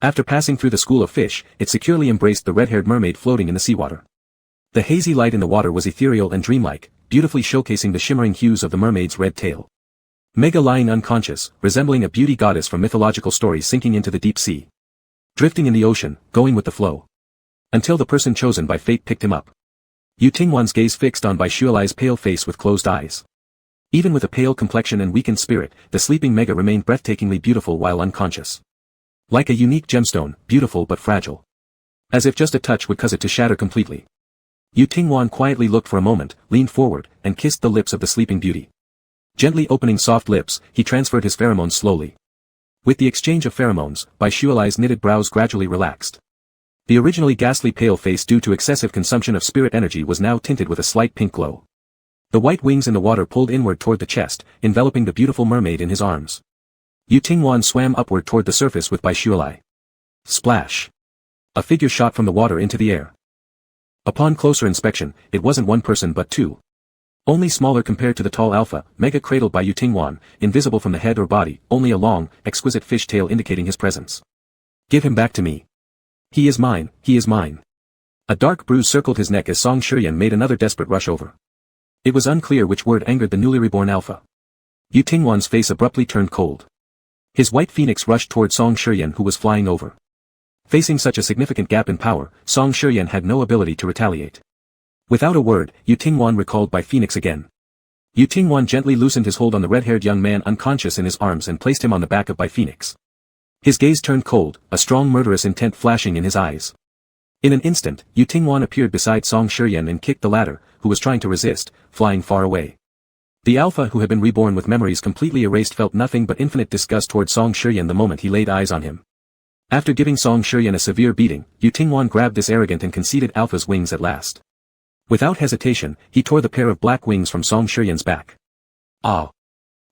After passing through the school of fish, it securely embraced the red-haired mermaid floating in the seawater. The hazy light in the water was ethereal and dreamlike, beautifully showcasing the shimmering hues of the mermaid's red tail. Mega lying unconscious, resembling a beauty goddess from mythological stories sinking into the deep sea. Drifting in the ocean, going with the flow. Until the person chosen by fate picked him up. Yu Tingwan's gaze fixed on Bai Shualai's pale face with closed eyes. Even with a pale complexion and weakened spirit, the sleeping Mega remained breathtakingly beautiful while unconscious. Like a unique gemstone, beautiful but fragile. As if just a touch would cause it to shatter completely. Yu Tingwan quietly looked for a moment, leaned forward, and kissed the lips of the sleeping beauty. Gently opening soft lips, he transferred his pheromones slowly. With the exchange of pheromones, Bai Shualai's knitted brows gradually relaxed. The originally ghastly pale face due to excessive consumption of spirit energy was now tinted with a slight pink glow. The white wings in the water pulled inward toward the chest, enveloping the beautiful mermaid in his arms. Yu Tingwan swam upward toward the surface with Bai Shualai. Splash! A figure shot from the water into the air. Upon closer inspection, it wasn't one person but two. Only smaller compared to the tall alpha, Mega cradled by Yu Tingwan, invisible from the head or body, only a long, exquisite fish tail indicating his presence. Give him back to me. He is mine, he is mine. A dark bruise circled his neck as Song Shuryen made another desperate rush over. It was unclear which word angered the newly reborn alpha. Yu Tingwan's face abruptly turned cold. His white phoenix rushed toward Song Shuryen who was flying over. Facing such a significant gap in power, Song Shuryen had no ability to retaliate. Without a word, Yu Tingwan recalled by Phoenix again. Yu Tingwan gently loosened his hold on the red-haired young man unconscious in his arms and placed him on the back of Bai Phoenix. His gaze turned cold, a strong murderous intent flashing in his eyes. In an instant, Yu Tingwan appeared beside Song Shuryen and kicked the latter, who was trying to resist, flying far away. The alpha who had been reborn with memories completely erased felt nothing but infinite disgust toward Song Shuryen the moment he laid eyes on him. After giving Song Shuryen a severe beating, Yu Tingwan grabbed this arrogant and conceited alpha's wings at last. Without hesitation, he tore the pair of black wings from Song Shuryen's back. Ah!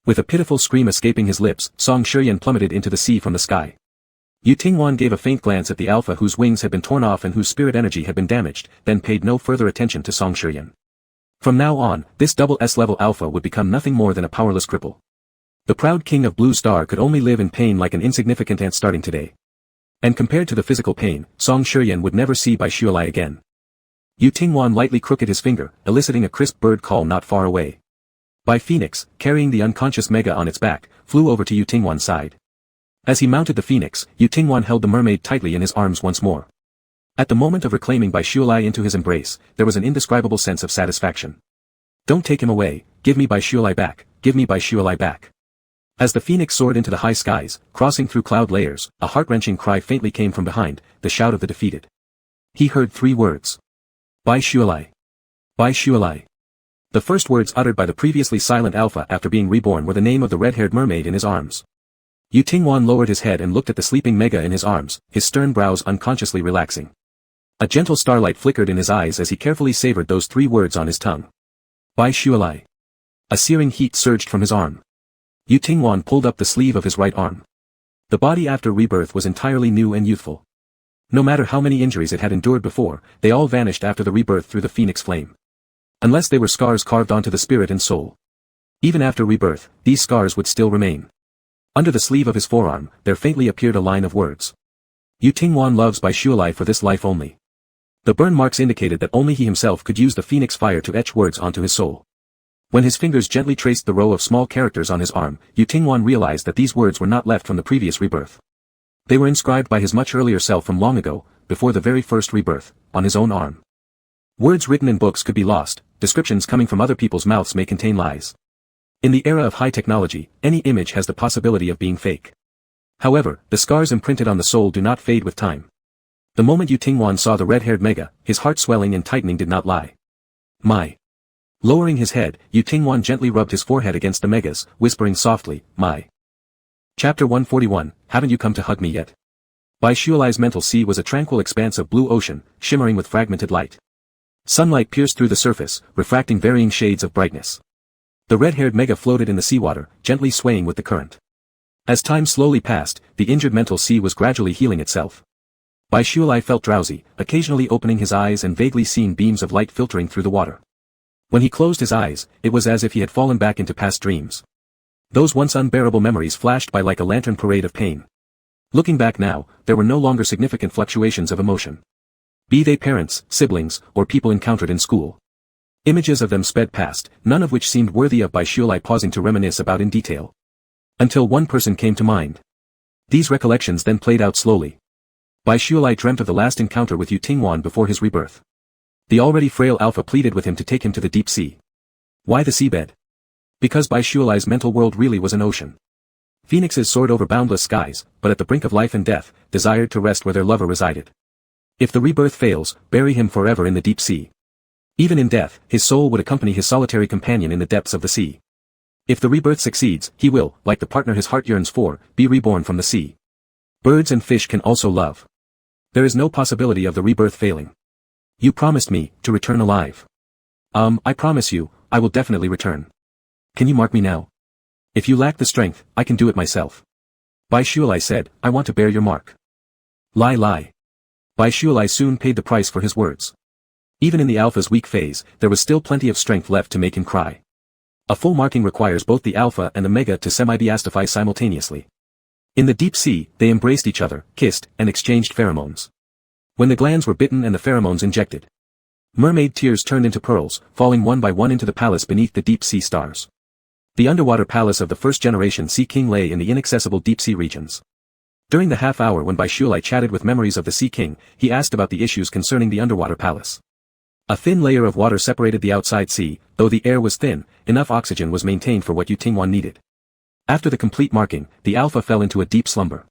With a pitiful scream escaping his lips, Song Shuryen plummeted into the sea from the sky. Yu Tingwan gave a faint glance at the alpha whose wings had been torn off and whose spirit energy had been damaged, then paid no further attention to Song Shuryen. From now on, this double S-level alpha would become nothing more than a powerless cripple. The proud king of Blue Star could only live in pain like an insignificant ant starting today. And compared to the physical pain, Song Shuryen would never see Bai Shualai again. Yu Tingwan lightly crooked his finger, eliciting a crisp bird call not far away. Bai Phoenix, carrying the unconscious Mega on its back, flew over to Yu Tingwan's side. As he mounted the Phoenix, Yu Tingwan held the mermaid tightly in his arms once more. At the moment of reclaiming Bai Shualai into his embrace, there was an indescribable sense of satisfaction. Don't take him away, give me Bai Shualai back, give me Bai Shualai back. As the Phoenix soared into the high skies, crossing through cloud layers, a heart-wrenching cry faintly came from behind, the shout of the defeated. He heard three words. Bai Shualai. Bai Shualai. The first words uttered by the previously silent alpha after being reborn were the name of the red-haired mermaid in his arms. Yu Tingwan lowered his head and looked at the sleeping Mega in his arms, his stern brows unconsciously relaxing. A gentle starlight flickered in his eyes as he carefully savored those three words on his tongue. Bai Shualai. A searing heat surged from his arm. Yu Tingwan pulled up the sleeve of his right arm. The body after rebirth was entirely new and youthful. No matter how many injuries it had endured before, they all vanished after the rebirth through the Phoenix flame. Unless they were scars carved onto the spirit and soul. Even after rebirth, these scars would still remain. Under the sleeve of his forearm, there faintly appeared a line of words. Yu Tingwan loves Bai Shualai for this life only. The burn marks indicated that only he himself could use the Phoenix fire to etch words onto his soul. When his fingers gently traced the row of small characters on his arm, Yu Tingwan realized that these words were not left from the previous rebirth. They were inscribed by his much earlier self from long ago, before the very first rebirth, on his own arm. Words written in books could be lost, descriptions coming from other people's mouths may contain lies. In the era of high technology, any image has the possibility of being fake. However, the scars imprinted on the soul do not fade with time. The moment Yu Tingwan saw the red-haired Mega, his heart swelling and tightening did not lie. My. Lowering his head, Yu Tingwan gently rubbed his forehead against the Mega's, whispering softly, my. Chapter 141, Haven't you come to hug me yet? Bai Shualai's mental sea was a tranquil expanse of blue ocean, shimmering with fragmented light. Sunlight pierced through the surface, refracting varying shades of brightness. The red-haired Mega floated in the seawater, gently swaying with the current. As time slowly passed, the injured mental sea was gradually healing itself. Bai Shualai felt drowsy, occasionally opening his eyes and vaguely seeing beams of light filtering through the water. When he closed his eyes, it was as if he had fallen back into past dreams. Those once unbearable memories flashed by like a lantern parade of pain. Looking back now, there were no longer significant fluctuations of emotion. Be they parents, siblings, or people encountered in school. Images of them sped past, none of which seemed worthy of Bai Shualai pausing to reminisce about in detail. Until one person came to mind. These recollections then played out slowly. Bai Shualai dreamt of the last encounter with Yu Tingwan before his rebirth. The already frail Alpha pleaded with him to take him to the deep sea. Why the seabed? Because Bai Shualai's mental world really was an ocean. Phoenixes soared over boundless skies, but at the brink of life and death, desired to rest where their lover resided. If the rebirth fails, bury him forever in the deep sea. Even in death, his soul would accompany his solitary companion in the depths of the sea. If the rebirth succeeds, he will, like the partner his heart yearns for, be reborn from the sea. Birds and fish can also love. There is no possibility of the rebirth failing. You promised me, to return alive. I promise you, I will definitely return. Can you mark me now? If you lack the strength, I can do it myself. Bai Shualai said, I want to bear your mark. Lie. Bai Shualai soon paid the price for his words. Even in the Alpha's weak phase, there was still plenty of strength left to make him cry. A full marking requires both the Alpha and the Mega to semi-beastify simultaneously. In the deep sea, they embraced each other, kissed, and exchanged pheromones. When the glands were bitten and the pheromones injected, mermaid tears turned into pearls, falling one by one into the palace beneath the deep sea stars. The underwater palace of the first-generation Sea King lay in the inaccessible deep-sea regions. During the half-hour when Bai Shualai chatted with memories of the Sea King, he asked about the issues concerning the underwater palace. A thin layer of water separated the outside sea, though the air was thin, enough oxygen was maintained for what Yu Tingwan needed. After the complete marking, the Alpha fell into a deep slumber.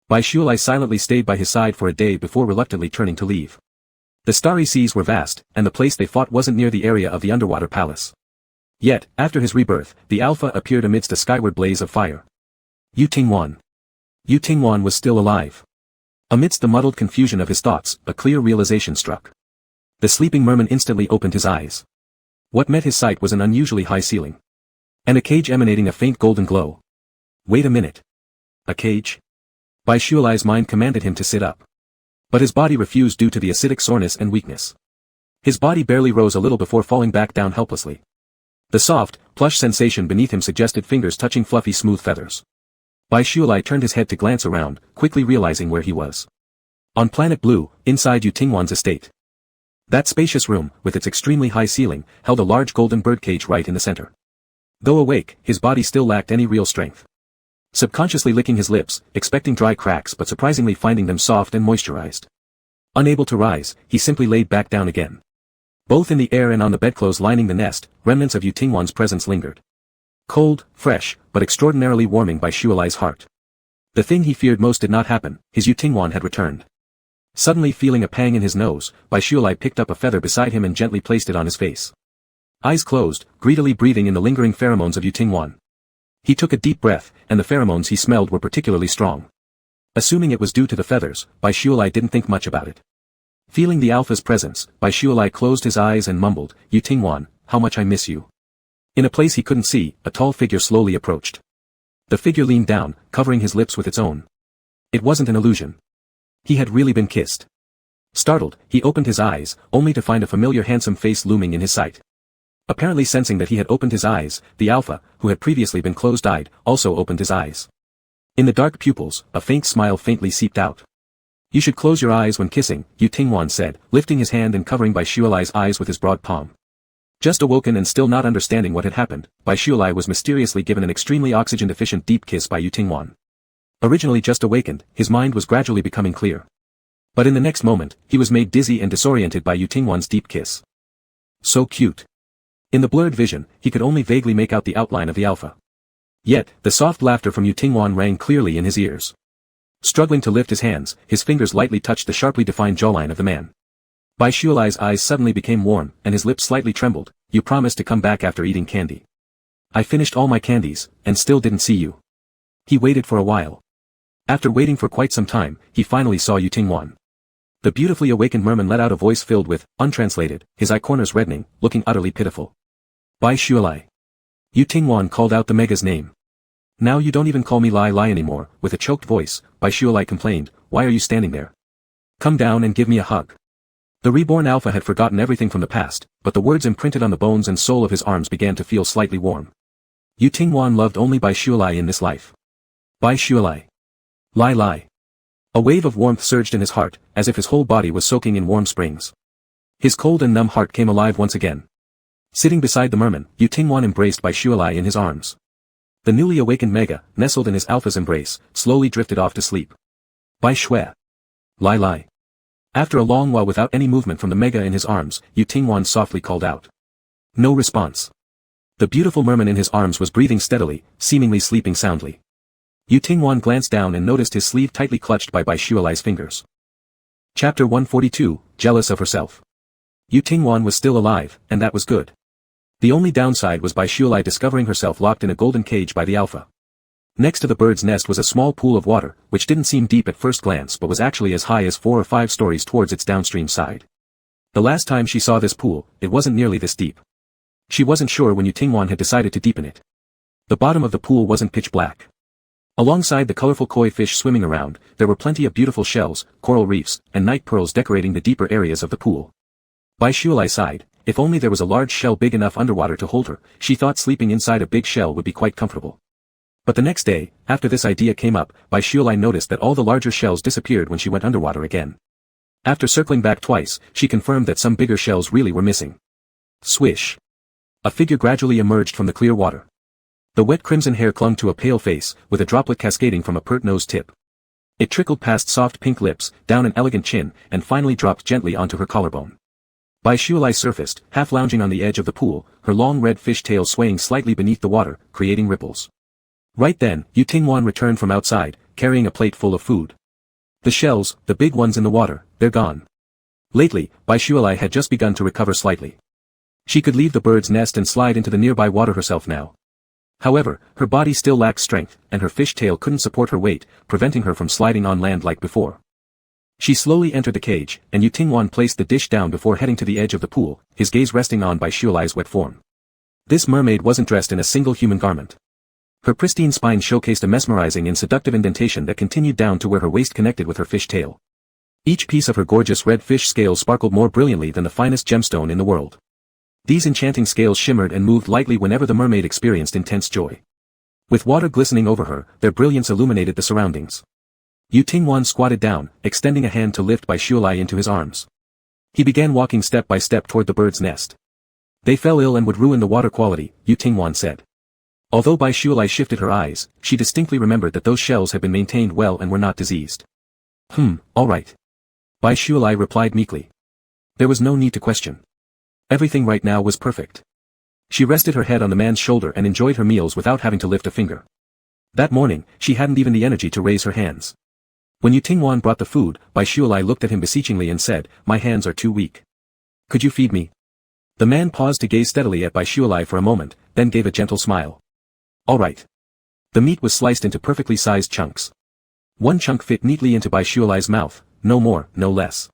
Bai Shualai silently stayed by his side for a day before reluctantly turning to leave. The starry seas were vast, and the place they fought wasn't near the area of the underwater palace. Yet, after his rebirth, the Alpha appeared amidst a skyward blaze of fire. Yu Tingwan. Yu Tingwan was still alive. Amidst the muddled confusion of his thoughts, a clear realization struck. The sleeping merman instantly opened his eyes. What met his sight was an unusually high ceiling. And a cage emanating a faint golden glow. Wait a minute. A cage? Bai Shualai's mind commanded him to sit up. But his body refused due to the acidic soreness and weakness. His body barely rose a little before falling back down helplessly. The soft, plush sensation beneath him suggested fingers touching fluffy smooth feathers. Bai Shualai turned his head to glance around, quickly realizing where he was. On Planet Blue, inside Yu Tingwan's estate. That spacious room, with its extremely high ceiling, held a large golden birdcage right in the center. Though awake, his body still lacked any real strength. Subconsciously licking his lips, expecting dry cracks but surprisingly finding them soft and moisturized. Unable to rise, he simply laid back down again. Both in the air and on the bedclothes lining the nest, remnants of Yu Tingwan's presence lingered. Cold, fresh, but extraordinarily warming Bai Shualai's heart. The thing he feared most did not happen, his Yu Tingwan had returned. Suddenly feeling a pang in his nose, Bai Shualai picked up a feather beside him and gently placed it on his face. Eyes closed, greedily breathing in the lingering pheromones of Yu Tingwan. He took a deep breath, and the pheromones he smelled were particularly strong. Assuming it was due to the feathers, Bai Shualai didn't think much about it. Feeling the Alpha's presence, Bai Shualai closed his eyes and mumbled, Yu Tingwan, how much I miss you. In a place he couldn't see, a tall figure slowly approached. The figure leaned down, covering his lips with its own. It wasn't an illusion. He had really been kissed. Startled, he opened his eyes, only to find a familiar handsome face looming in his sight. Apparently sensing that he had opened his eyes, the Alpha, who had previously been closed-eyed, also opened his eyes. In the dark pupils, a faint smile faintly seeped out. You should close your eyes when kissing, Yu Tingwan said, lifting his hand and covering Bai Shualai's eyes with his broad palm. Just awoken and still not understanding what had happened, Bai Shualai was mysteriously given an extremely oxygen-deficient deep kiss by Yu Tingwan. Originally just awakened, his mind was gradually becoming clear. But in the next moment, he was made dizzy and disoriented by Yu Tingwan's deep kiss. So cute. In the blurred vision, he could only vaguely make out the outline of the alpha. Yet, the soft laughter from Yu Tingwan rang clearly in his ears. Struggling to lift his hands, his fingers lightly touched the sharply defined jawline of the man. Bai Shualai's eyes suddenly became warm, and his lips slightly trembled. You promised to come back after eating candy. I finished all my candies, and still didn't see you. He waited for a while. After waiting for quite some time, he finally saw Yu Tingwan. The beautifully awakened merman let out a voice filled with, untranslated, his eye corners reddening, looking utterly pitiful. Bai Shualai. Yu Tingwan called out the Mega's name. Now you don't even call me Lai Lai anymore, with a choked voice, Bai Shualai complained, why are you standing there? Come down and give me a hug. The reborn alpha had forgotten everything from the past, but the words imprinted on the bones and soul of his arms began to feel slightly warm. Yu Tingwan loved only Bai Shualai in this life. Bai Shualai. Lai Lai. A wave of warmth surged in his heart, as if his whole body was soaking in warm springs. His cold and numb heart came alive once again. Sitting beside the merman, Yu Tingwan embraced Bai Shualai in his arms. The newly awakened Mega, nestled in his alpha's embrace, slowly drifted off to sleep. Bai Shui. Lai Lai. After a long while without any movement from the Mega in his arms, Yu Tingwan softly called out. No response. The beautiful merman in his arms was breathing steadily, seemingly sleeping soundly. Yu Tingwan glanced down and noticed his sleeve tightly clutched by Bai Shualai's fingers. Chapter 142, Jealous of Herself. Yu Tingwan was still alive, and that was good. The only downside was Bai Shualai discovering herself locked in a golden cage by the alpha. Next to the bird's nest was a small pool of water, which didn't seem deep at first glance but was actually as high as 4 or 5 stories towards its downstream side. The last time she saw this pool, it wasn't nearly this deep. She wasn't sure when Yu Tingwan had decided to deepen it. The bottom of the pool wasn't pitch black. Alongside the colorful koi fish swimming around, there were plenty of beautiful shells, coral reefs, and night pearls decorating the deeper areas of the pool. Bai Shualai sighed. If only there was a large shell big enough underwater to hold her, she thought sleeping inside a big shell would be quite comfortable. But the next day, after this idea came up, Bai Shualai noticed that all the larger shells disappeared when she went underwater again. After circling back twice, she confirmed that some bigger shells really were missing. Swish. A figure gradually emerged from the clear water. The wet crimson hair clung to a pale face, with a droplet cascading from a pert nose tip. It trickled past soft pink lips, down an elegant chin, and finally dropped gently onto her collarbone. Bai Shualai surfaced, half lounging on the edge of the pool, her long red fish tail swaying slightly beneath the water, creating ripples. Right then, Yu Tingwan returned from outside, carrying a plate full of food. The shells, the big ones in the water, they're gone. Lately, Bai Shualai had just begun to recover slightly. She could leave the bird's nest and slide into the nearby water herself now. However, her body still lacked strength, and her fish tail couldn't support her weight, preventing her from sliding on land like before. She slowly entered the cage, and Yu Tingwan placed the dish down before heading to the edge of the pool, his gaze resting on Bai Shualai's wet form. This mermaid wasn't dressed in a single human garment. Her pristine spine showcased a mesmerizing and seductive indentation that continued down to where her waist connected with her fish tail. Each piece of her gorgeous red fish scales sparkled more brilliantly than the finest gemstone in the world. These enchanting scales shimmered and moved lightly whenever the mermaid experienced intense joy. With water glistening over her, their brilliance illuminated the surroundings. Yu Tingwan squatted down, extending a hand to lift Bai Shualai into his arms. He began walking step by step toward the bird's nest. They fell ill and would ruin the water quality, Yu Tingwan said. Although Bai Shualai shifted her eyes, she distinctly remembered that those shells had been maintained well and were not diseased. All right. Bai Shualai replied meekly. There was no need to question. Everything right now was perfect. She rested her head on the man's shoulder and enjoyed her meals without having to lift a finger. That morning, she hadn't even the energy to raise her hands. When Yu Tingwan brought the food, Bai Shualai looked at him beseechingly and said, My hands are too weak. Could you feed me? The man paused to gaze steadily at Bai Shualai for a moment, then gave a gentle smile. All right. The meat was sliced into perfectly sized chunks. One chunk fit neatly into Bai Shualai's mouth, no more, no less.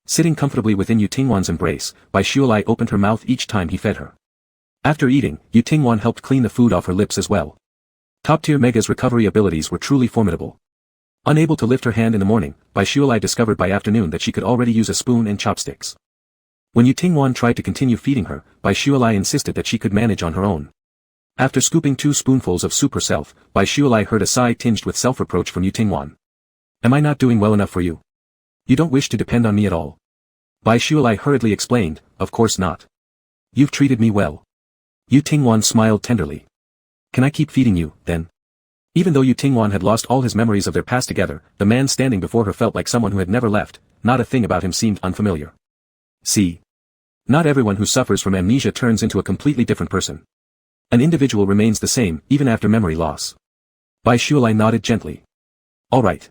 Sitting comfortably within Yu Tingwan's embrace, Bai Shualai opened her mouth each time he fed her. After eating, Yu Tingwan helped clean the food off her lips as well. Top-tier Mega's recovery abilities were truly formidable. Unable to lift her hand in the morning, Bai Shualai discovered by afternoon that she could already use a spoon and chopsticks. When Yu Tingwan tried to continue feeding her, Bai Shualai insisted that she could manage on her own. After scooping 2 spoonfuls of soup herself, Bai Shualai heard a sigh tinged with self-reproach from Yu Tingwan. Am I not doing well enough for you? You don't wish to depend on me at all. Bai Shualai hurriedly explained, Of course not. You've treated me well. Yu Tingwan smiled tenderly. Can I keep feeding you, then? Even though Yu Tingwan had lost all his memories of their past together, the man standing before her felt like someone who had never left, not a thing about him seemed unfamiliar. See? Not everyone who suffers from amnesia turns into a completely different person. An individual remains the same, even after memory loss. Bai Shualai nodded gently. All right.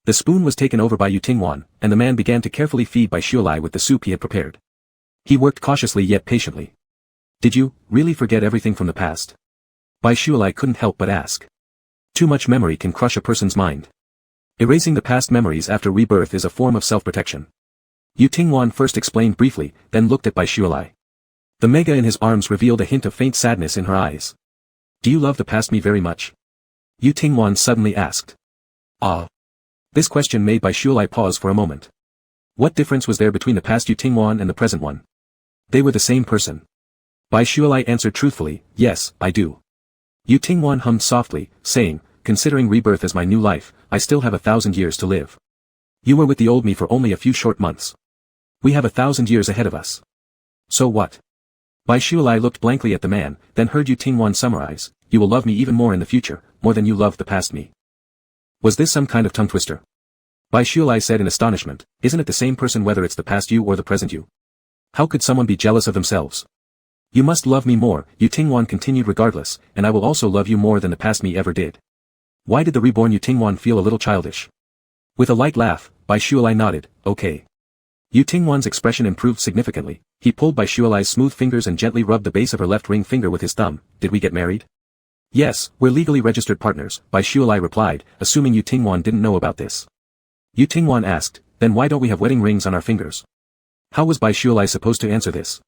The spoon was taken over by Yu Tingwan, and the man began to carefully feed Bai Shualai with the soup he had prepared. He worked cautiously yet patiently. Did you really forget everything from the past? Bai Shualai couldn't help but ask. Too much memory can crush a person's mind. Erasing the past memories after rebirth is a form of self-protection. Yu Tingwan first explained briefly, then looked at Bai Shualai. The mega in his arms revealed a hint of faint sadness in her eyes. Do you love the past me very much? Yu Tingwan suddenly asked. Ah. This question made Bai Shualai pause for a moment. What difference was there between the past Yu Tingwan and the present one? They were the same person. Bai Shualai answered truthfully, yes, I do. Yu Tingwan hummed softly, saying, considering rebirth as my new life, I still have 1,000 years to live. You were with the old me for only a few short months. We have 1,000 years ahead of us. So what? Bai Shualai looked blankly at the man, then heard Yu Tingwan summarize, you will love me even more in the future, more than you loved the past me. Was this some kind of tongue twister? Bai Shualai said in astonishment, isn't it the same person whether it's the past you or the present you? How could someone be jealous of themselves? You must love me more, Yu Tingwan continued regardless, and I will also love you more than the past me ever did. Why did the reborn Yu Tingwan feel a little childish? With a light laugh, Bai Shualai nodded, okay. Yu Tingwan's expression improved significantly. He pulled Bai Shualai's smooth fingers and gently rubbed the base of her left ring finger with his thumb. Did we get married? Yes, we're legally registered partners, Bai Shualai replied, assuming Yu Tingwan didn't know about this. Yu Tingwan asked, then why don't we have wedding rings on our fingers? How was Bai Shualai supposed to answer this?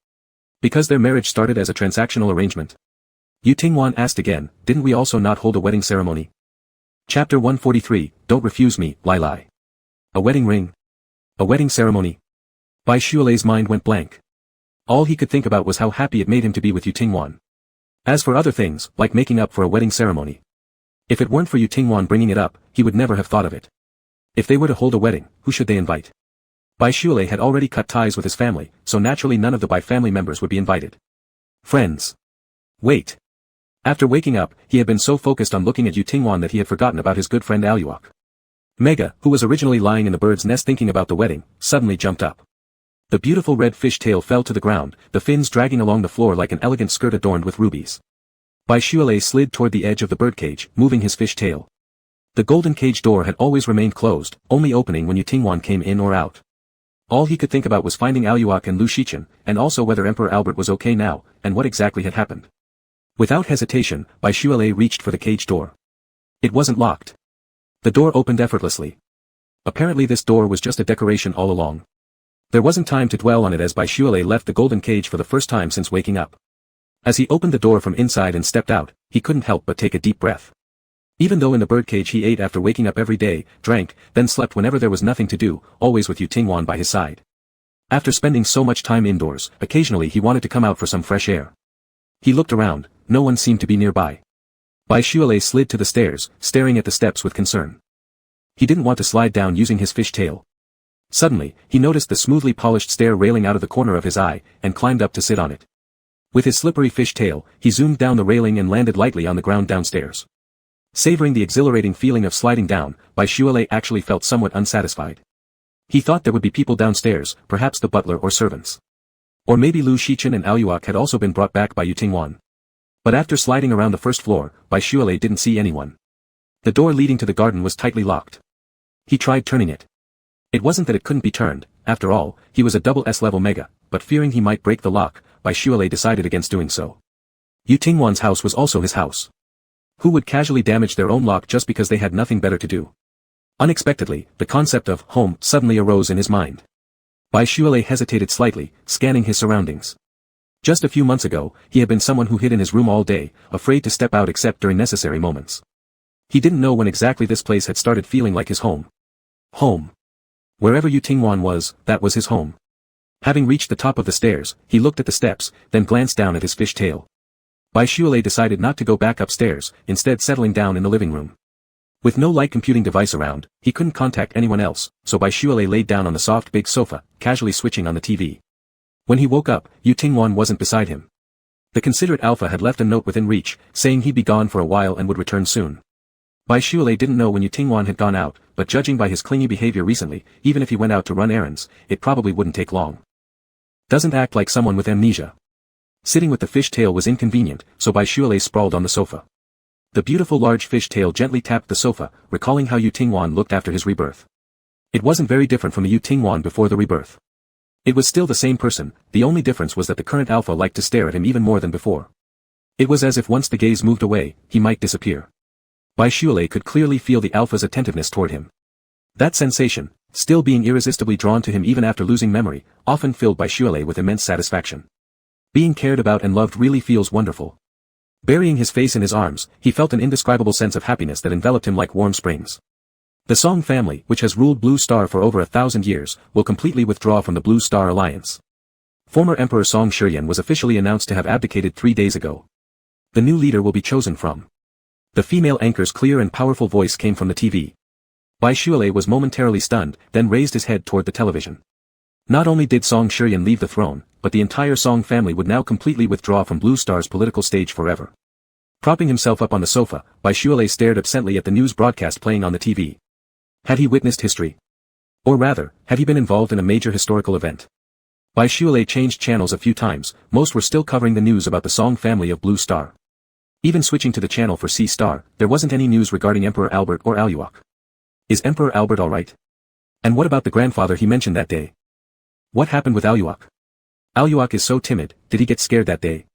Because their marriage started as a transactional arrangement. Yu Tingwan asked again, didn't we also not hold a wedding ceremony? Chapter 143, Don't Refuse Me, Lai Lai. A wedding ring? A wedding ceremony? Bai Shualai's mind went blank. All he could think about was how happy it made him to be with Yu Tingwan. As for other things, like making up for a wedding ceremony. If it weren't for Yu Tingwan bringing it up, he would never have thought of it. If they were to hold a wedding, who should they invite? Bai Shualai had already cut ties with his family, so naturally none of the Bai family members would be invited. Friends. Wait. After waking up, he had been so focused on looking at Yu Tingwan that he had forgotten about his good friend Aluak. Mega, who was originally lying in the bird's nest thinking about the wedding, suddenly jumped up. The beautiful red fish tail fell to the ground, the fins dragging along the floor like an elegant skirt adorned with rubies. Bai Shualai slid toward the edge of the birdcage, moving his fish tail. The golden cage door had always remained closed, only opening when Yu Tingwan came in or out. All he could think about was finding Aluak and Lu Shichen, and also whether Emperor Albert was okay now, and what exactly had happened. Without hesitation, Bai Shualai reached for the cage door. It wasn't locked. The door opened effortlessly. Apparently this door was just a decoration all along. There wasn't time to dwell on it as Bai Shualai left the golden cage for the first time since waking up. As he opened the door from inside and stepped out, he couldn't help but take a deep breath. Even though in the birdcage he ate after waking up every day, drank, then slept whenever there was nothing to do, always with Yu Tingwan by his side. After spending so much time indoors, occasionally he wanted to come out for some fresh air. He looked around, no one seemed to be nearby. Bai Shualai slid to the stairs, staring at the steps with concern. He didn't want to slide down using his fish tail. Suddenly, he noticed the smoothly polished stair railing out of the corner of his eye, and climbed up to sit on it. With his slippery fish tail, he zoomed down the railing and landed lightly on the ground downstairs. Savoring the exhilarating feeling of sliding down, Bai Shualai actually felt somewhat unsatisfied. He thought there would be people downstairs, perhaps the butler or servants. Or maybe Lu Shichen and Aluak had also been brought back by Yu Tingwan. But after sliding around the first floor, Bai Shualai didn't see anyone. The door leading to the garden was tightly locked. He tried turning it. It wasn't that it couldn't be turned, after all, he was a double S-level mega, but fearing he might break the lock, Bai Shualai decided against doing so. Yu Tingwan's house was also his house. Who would casually damage their own lock just because they had nothing better to do? Unexpectedly, the concept of home suddenly arose in his mind. Bai Shualai hesitated slightly, scanning his surroundings. Just a few months ago, he had been someone who hid in his room all day, afraid to step out except during necessary moments. He didn't know when exactly this place had started feeling like his home. Home. Wherever Yu Tingwan was, that was his home. Having reached the top of the stairs, he looked at the steps, then glanced down at his fish tail. Bai Shualai decided not to go back upstairs, instead settling down in the living room. With no light computing device around, he couldn't contact anyone else, so Bai Shualai laid down on the soft big sofa, casually switching on the TV. When he woke up, Yu Tingwan wasn't beside him. The considerate alpha had left a note within reach, saying he'd be gone for a while and would return soon. Bai Shualai didn't know when Yu Tingwan had gone out, but judging by his clingy behavior recently, even if he went out to run errands, it probably wouldn't take long. Doesn't act like someone with amnesia. Sitting with the fish tail was inconvenient, so Baishuele sprawled on the sofa. The beautiful large fish tail gently tapped the sofa, recalling how Yu Tingwan looked after his rebirth. It wasn't very different from the Yu Tingwan before the rebirth. It was still the same person, the only difference was that the current alpha liked to stare at him even more than before. It was as if once the gaze moved away, he might disappear. Baishuele could clearly feel the alpha's attentiveness toward him. That sensation, still being irresistibly drawn to him even after losing memory, often filled Baishuele with immense satisfaction. Being cared about and loved really feels wonderful. Burying his face in his arms, he felt an indescribable sense of happiness that enveloped him like warm springs. The Song family, which has ruled Blue Star for over 1,000 years, will completely withdraw from the Blue Star Alliance. Former Emperor Song Shiryan was officially announced to have abdicated 3 days ago. The new leader will be chosen from. The female anchor's clear and powerful voice came from the TV. Baishuele was momentarily stunned, then raised his head toward the television. Not only did Song Shiryan leave the throne, but the entire Song family would now completely withdraw from Blue Star's political stage forever. Propping himself up on the sofa, Baishuele stared absently at the news broadcast playing on the TV. Had he witnessed history? Or rather, had he been involved in a major historical event? Baishuele changed channels a few times, most were still covering the news about the Song family of Blue Star. Even switching to the channel for C Star, there wasn't any news regarding Emperor Albert or Aluak. Is Emperor Albert alright? And what about the grandfather he mentioned that day? What happened with Aluak? Aluak is so timid, did he get scared that day?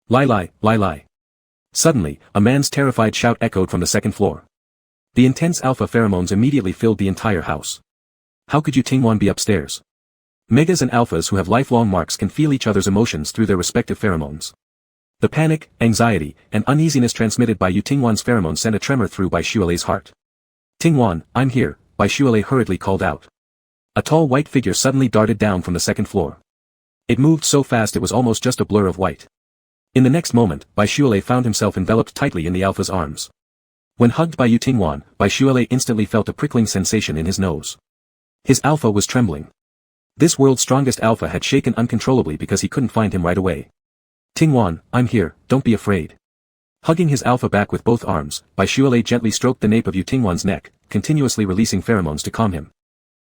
Lie. Suddenly, a man's terrified shout echoed from the second floor. The intense alpha pheromones immediately filled the entire house. How could Yu Tingwan be upstairs? Megas and alphas who have lifelong marks can feel each other's emotions through their respective pheromones. The panic, anxiety, and uneasiness transmitted by Yu Tingwan's pheromones sent a tremor through Baishuele's heart. Tingwan, I'm here, Baishuele hurriedly called out. A tall white figure suddenly darted down from the second floor. It moved so fast it was almost just a blur of white. In the next moment, Baishuele found himself enveloped tightly in the alpha's arms. When hugged by Yu Tingwan, Baishuele instantly felt a prickling sensation in his nose. His alpha was trembling. This world's strongest alpha had shaken uncontrollably because he couldn't find him right away. Tingwan, I'm here, don't be afraid. Hugging his alpha back with both arms, Baishuele gently stroked the nape of Yu Tingwan's neck, continuously releasing pheromones to calm him.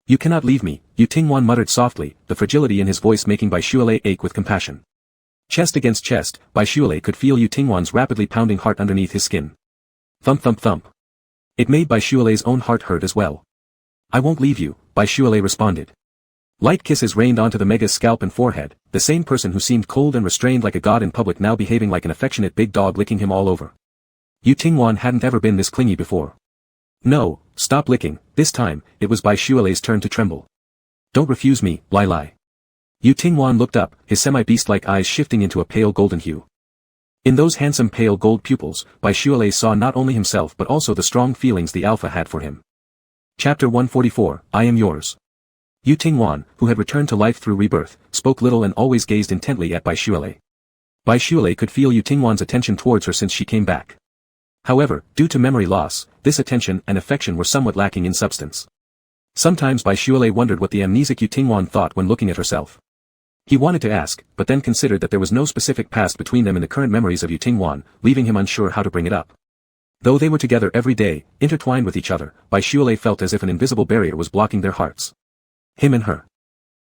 You cannot leave me, Yu Tingwan muttered softly, the fragility in his voice making Baishuele ache with compassion. Chest against chest, Baishuele could feel Yu Tingwan's rapidly pounding heart underneath his skin. Thump thump thump. It made Baishuele's own heart hurt as well. I won't leave you, Baishuele responded. Light kisses rained onto the mega's scalp and forehead, the same person who seemed cold and restrained like a god in public now behaving like an affectionate big dog licking him all over. Yu Tingwan hadn't ever been this clingy before. No, stop licking, this time, it was Baishuele's turn to tremble. Don't refuse me, Lai. Yu Tingwan looked up, his semi-beast-like eyes shifting into a pale golden hue. In those handsome pale gold pupils, Baishuele saw not only himself but also the strong feelings the alpha had for him. Chapter 144, I am yours. Yu Tingwan, who had returned to life through rebirth, spoke little and always gazed intently at Baishuele. Baishuele could feel Yu Tingwan's attention towards her since she came back. However, due to memory loss, this attention and affection were somewhat lacking in substance. Sometimes Baishuele wondered what the amnesiac Yu Tingwan thought when looking at herself. He wanted to ask, but then considered that there was no specific past between them in the current memories of Yu Tingwan, leaving him unsure how to bring it up. Though they were together every day, intertwined with each other, Baishuele felt as if an invisible barrier was blocking their hearts. Him and her.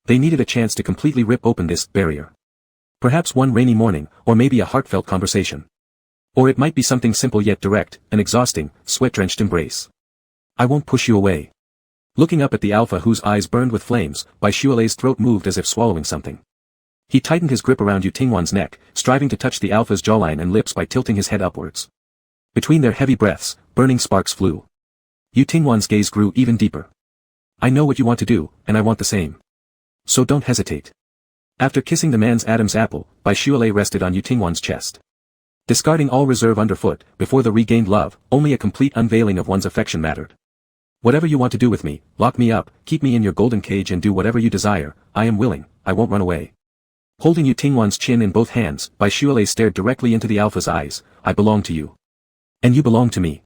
They needed a chance to completely rip open this barrier. Perhaps one rainy morning, or maybe a heartfelt conversation. Or it might be something simple yet direct, an exhausting, sweat-drenched embrace. I won't push you away. Looking up at the alpha whose eyes burned with flames, Baishuele's throat moved as if swallowing something. He tightened his grip around Yu Tingwan's neck, striving to touch the alpha's jawline and lips by tilting his head upwards. Between their heavy breaths, burning sparks flew. Yu Tingwan's gaze grew even deeper. I know what you want to do, and I want the same. So don't hesitate. After kissing the man's Adam's apple, Baishuele rested on Yu Tingwan's chest. Discarding all reserve underfoot, before the regained love, only a complete unveiling of one's affection mattered. Whatever you want to do with me, lock me up, keep me in your golden cage and do whatever you desire, I am willing, I won't run away. Holding Yu Tingwan's chin in both hands, Baishuele stared directly into the alpha's eyes, I belong to you. And you belong to me.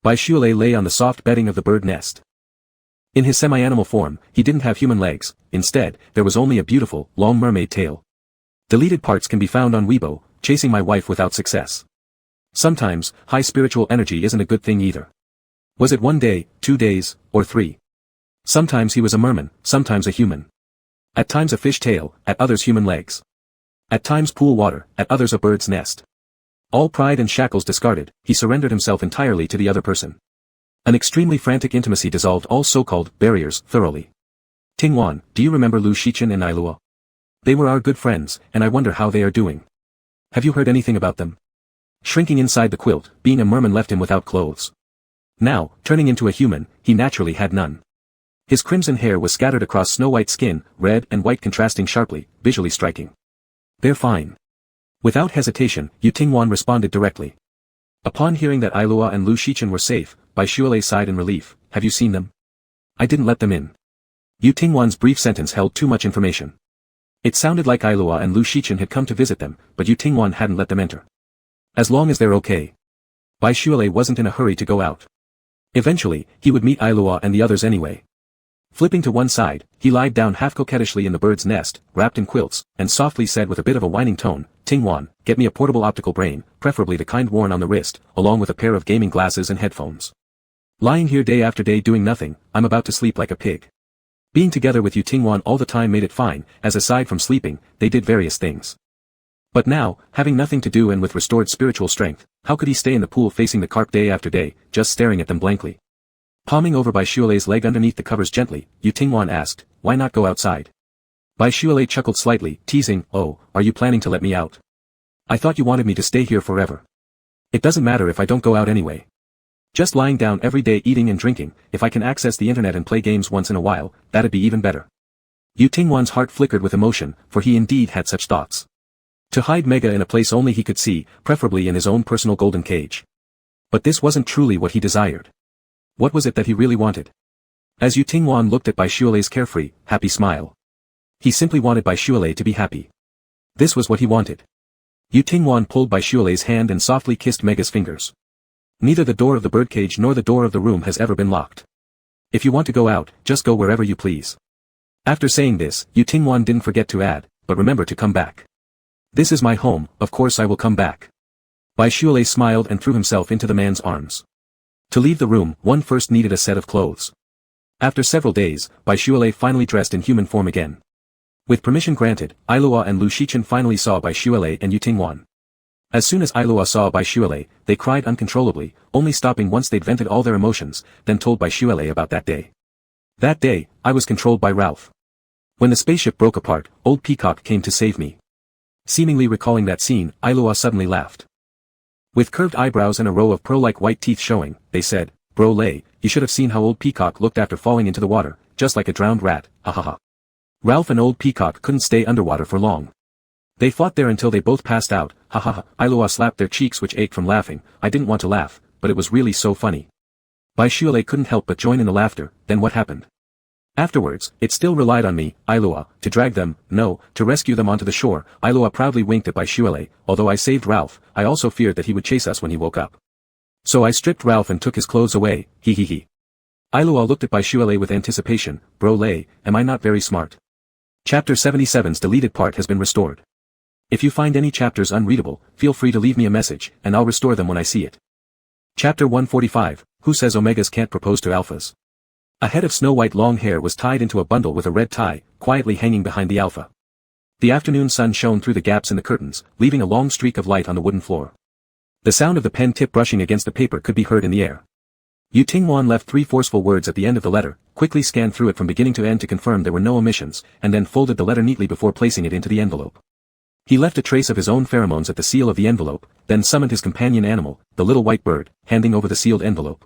Baishuele lay on the soft bedding of the bird nest. In his semi-animal form, he didn't have human legs, instead, there was only a beautiful, long mermaid tail. Deleted parts can be found on Weibo, chasing my wife without success. Sometimes, high spiritual energy isn't a good thing either. Was it 1 day, 2 days, or 3? Sometimes he was a merman, sometimes a human. At times a fish tail, at others human legs. At times pool water, at others a bird's nest. All pride and shackles discarded, he surrendered himself entirely to the other person. An extremely frantic intimacy dissolved all so-called barriers thoroughly. Tingwan, do you remember Lu Shichen and Ailua? They were our good friends, and I wonder how they are doing. Have you heard anything about them? Shrinking inside the quilt, being a merman left him without clothes. Now, turning into a human, he naturally had none. His crimson hair was scattered across snow-white skin, red and white contrasting sharply, visually striking. They're fine. Without hesitation, Yu Tingwan responded directly. Upon hearing that Ailua and Lu Shichen were safe, Bai Shualei sighed in relief. Have you seen them? I didn't let them in. Yu Tingwan's brief sentence held too much information. It sounded like Ailua and Lu Shichen had come to visit them, but Yu Tingwan hadn't let them enter. As long as they're okay. Bai Shualei wasn't in a hurry to go out. Eventually, he would meet Ailua and the others anyway. Flipping to one side, he lied down half coquettishly in the bird's nest, wrapped in quilts, and softly said with a bit of a whining tone, Tingwan, get me a portable optical brain, preferably the kind worn on the wrist, along with a pair of gaming glasses and headphones. Lying here day after day doing nothing, I'm about to sleep like a pig. Being together with Yu Tingwan all the time made it fine, as aside from sleeping, they did various things. But now, having nothing to do and with restored spiritual strength, how could he stay in the pool facing the carp day after day, just staring at them blankly? Palming over Bai Shualei's leg underneath the covers gently, Yu Tingwan asked, why not go outside? Bai Shualei chuckled slightly, teasing, oh, are you planning to let me out? I thought you wanted me to stay here forever. It doesn't matter if I don't go out anyway. Just lying down every day eating and drinking, if I can access the internet and play games once in a while, that'd be even better. Yu Tingwan's heart flickered with emotion, for he indeed had such thoughts. To hide Mega in a place only he could see, preferably in his own personal golden cage. But this wasn't truly what he desired. What was it that he really wanted? As Yu Tingwan looked at Bai Shualei's carefree, happy smile. He simply wanted Bai Shualei to be happy. This was what he wanted. Yu Tingwan pulled Bai Shualei's hand and softly kissed Mega's fingers. Neither the door of the birdcage nor the door of the room has ever been locked. If you want to go out, just go wherever you please. After saying this, Yu Tingwan didn't forget to add, but remember to come back. This is my home, of course I will come back. Bai Shualei smiled and threw himself into the man's arms. To leave the room, one first needed a set of clothes. After several days, Bai Shualei finally dressed in human form again. With permission granted, Ailua and Lu Shichen finally saw Bai Shualei and Yu Tingwan. As soon as Ailua saw Bai Shualei, they cried uncontrollably, only stopping once they'd vented all their emotions, then told Bai Shualei about that day. That day, I was controlled by Ralph. When the spaceship broke apart, old Peacock came to save me. Seemingly recalling that scene, Ailua suddenly laughed. With curved eyebrows and a row of pearl-like white teeth showing, they said, Bro Lay, you should have seen how old Peacock looked after falling into the water, just like a drowned rat, ha ha ha. Ralph and old Peacock couldn't stay underwater for long. They fought there until they both passed out, ha ha ha. Ailua slapped their cheeks which ached from laughing. I didn't want to laugh, but it was really so funny. Bai Shualei couldn't help but join in the laughter. Then what happened? Afterwards, it still relied on me, Ailua, to drag them, no, to rescue them onto the shore. Ailua proudly winked at Bai Shualei. Although I saved Ralph, I also feared that he would chase us when he woke up. So I stripped Ralph and took his clothes away, he he he. Ailua looked at Bai Shualei with anticipation. Bro Lay, am I not very smart? Chapter 77's deleted part has been restored. If you find any chapters unreadable, feel free to leave me a message, and I'll restore them when I see it. Chapter 145, Who says Omegas can't propose to Alphas? A head of snow-white long hair was tied into a bundle with a red tie, quietly hanging behind the Alpha. The afternoon sun shone through the gaps in the curtains, leaving a long streak of light on the wooden floor. The sound of the pen tip brushing against the paper could be heard in the air. Yu Tingwan left 3 forceful words at the end of the letter, quickly scanned through it from beginning to end to confirm there were no omissions, and then folded the letter neatly before placing it into the envelope. He left a trace of his own pheromones at the seal of the envelope, then summoned his companion animal, the little white bird, handing over the sealed envelope.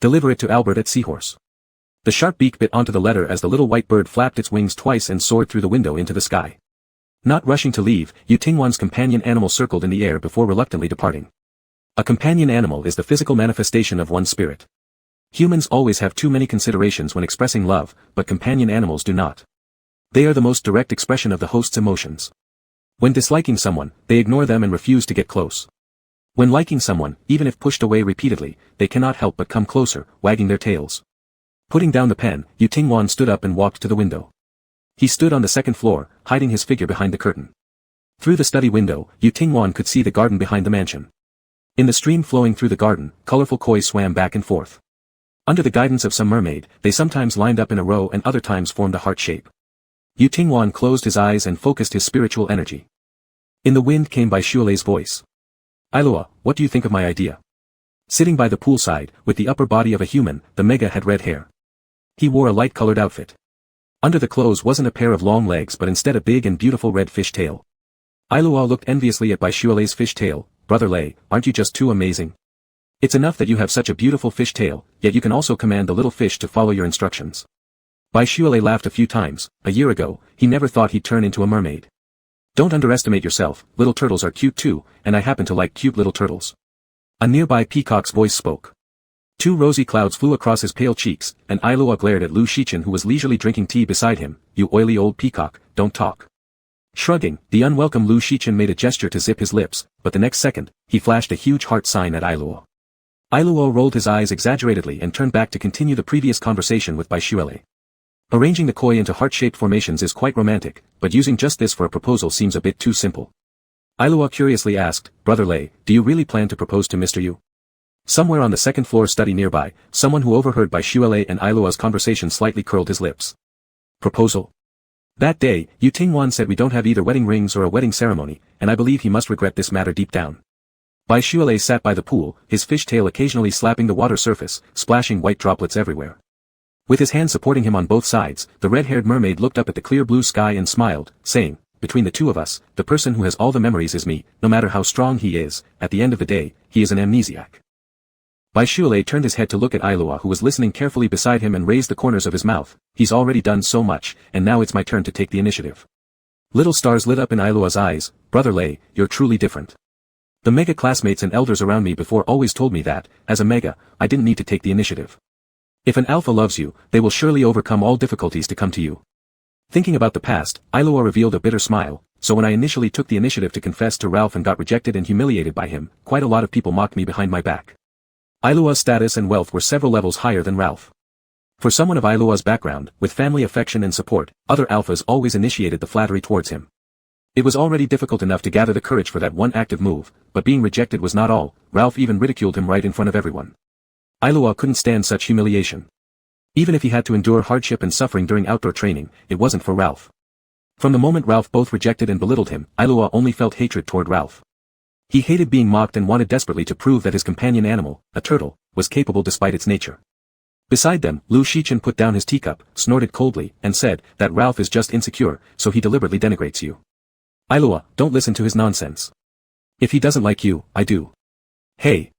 Deliver it to Albert at Seahorse. The sharp beak bit onto the letter as the little white bird flapped its wings twice and soared through the window into the sky. Not rushing to leave, Yu Tingwan's companion animal circled in the air before reluctantly departing. A companion animal is the physical manifestation of one's spirit. Humans always have too many considerations when expressing love, but companion animals do not. They are the most direct expression of the host's emotions. When disliking someone, they ignore them and refuse to get close. When liking someone, even if pushed away repeatedly, they cannot help but come closer, wagging their tails. Putting down the pen, Yu Tingwan stood up and walked to the window. He stood on the second floor, hiding his figure behind the curtain. Through the study window, Yu Tingwan could see the garden behind the mansion. In the stream flowing through the garden, colorful koi swam back and forth. Under the guidance of some mermaid, they sometimes lined up in a row and other times formed a heart shape. Yu Tingwan closed his eyes and focused his spiritual energy. In the wind came Bai Shualei's voice. Ailua, what do you think of my idea? Sitting by the poolside, with the upper body of a human, the Mega had red hair. He wore a light-colored outfit. Under the clothes wasn't a pair of long legs but instead a big and beautiful red fish tail. Ailua looked enviously at Bai Shualei's fish tail. Brother Lei, aren't you just too amazing? It's enough that you have such a beautiful fish tail, yet you can also command the little fish to follow your instructions. Bai Shualei laughed a few times. A year ago, he never thought he'd turn into a mermaid. Don't underestimate yourself, little turtles are cute too, and I happen to like cute little turtles. A nearby peacock's voice spoke. 2 rosy clouds flew across his pale cheeks, and Ailua glared at Lu Shichen who was leisurely drinking tea beside him. You oily old peacock, don't talk. Shrugging, the unwelcome Lu Shichen made a gesture to zip his lips, but the next second, he flashed a huge heart sign at Ailua. Ailua rolled his eyes exaggeratedly and turned back to continue the previous conversation with Bai Shualei. Arranging the koi into heart-shaped formations is quite romantic, but using just this for a proposal seems a bit too simple. Ailua curiously asked, Brother Lei, do you really plan to propose to Mr. Yu? Somewhere on the second-floor study nearby, someone who overheard Bai Shualei and Ailua's conversation slightly curled his lips. Proposal? That day, Yu Tingwan said we don't have either wedding rings or a wedding ceremony, and I believe he must regret this matter deep down. Bai Shualei sat by the pool, his fish tail occasionally slapping the water surface, splashing white droplets everywhere. With his hand supporting him on both sides, the red-haired mermaid looked up at the clear blue sky and smiled, saying, between the two of us, the person who has all the memories is me, no matter how strong he is, at the end of the day, he is an amnesiac. Bai Shualei turned his head to look at Ailua who was listening carefully beside him and raised the corners of his mouth. He's already done so much, and now it's my turn to take the initiative. Little stars lit up in Ailua's eyes. Brother Lei, you're truly different. The Mega classmates and elders around me before always told me that, as a Mega, I didn't need to take the initiative. If an Alpha loves you, they will surely overcome all difficulties to come to you. Thinking about the past, Ailua revealed a bitter smile. So when I initially took the initiative to confess to Ralph and got rejected and humiliated by him, quite a lot of people mocked me behind my back. Ailua's status and wealth were several levels higher than Ralph. For someone of Ailua's background, with family affection and support, other alphas always initiated the flattery towards him. It was already difficult enough to gather the courage for that one active move, but being rejected was not all. Ralph even ridiculed him right in front of everyone. Ailua couldn't stand such humiliation. Even if he had to endure hardship and suffering during outdoor training, it wasn't for Ralph. From the moment Ralph both rejected and belittled him, Ailua only felt hatred toward Ralph. He hated being mocked and wanted desperately to prove that his companion animal, a turtle, was capable despite its nature. Beside them, Lu Shichen put down his teacup, snorted coldly, and said that Ralph is just insecure, so he deliberately denigrates you. Ailua, don't listen to his nonsense. If he doesn't like you, I do. Hey!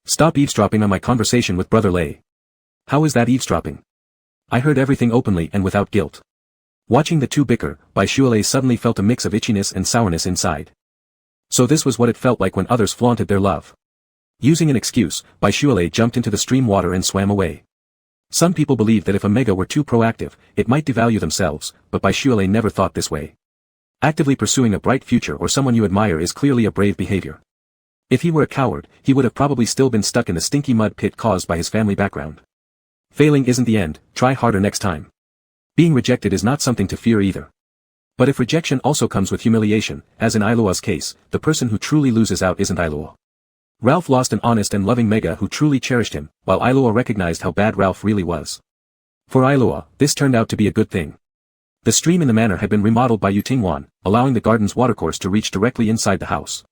Stop eavesdropping on my conversation with Brother Lei. How is that eavesdropping? I heard everything openly and without guilt. Watching the two bicker, Bai Shualei suddenly felt a mix of itchiness and sourness inside. So this was what it felt like when others flaunted their love. Using an excuse, Bai Shualei jumped into the stream water and swam away. Some people believe that if a Mega were too proactive, it might devalue themselves, but Bai Shualei never thought this way. Actively pursuing a bright future or someone you admire is clearly a brave behavior. If he were a coward, he would have probably still been stuck in the stinky mud pit caused by his family background. Failing isn't the end, try harder next time. Being rejected is not something to fear either. But if rejection also comes with humiliation, as in Ailua's case, the person who truly loses out isn't Ailua. Ralph lost an honest and loving Mega who truly cherished him, while Ailua recognized how bad Ralph really was. For Ailua, this turned out to be a good thing. The stream in the manor had been remodeled by Yu Tingwan, allowing the garden's watercourse to reach directly inside the house.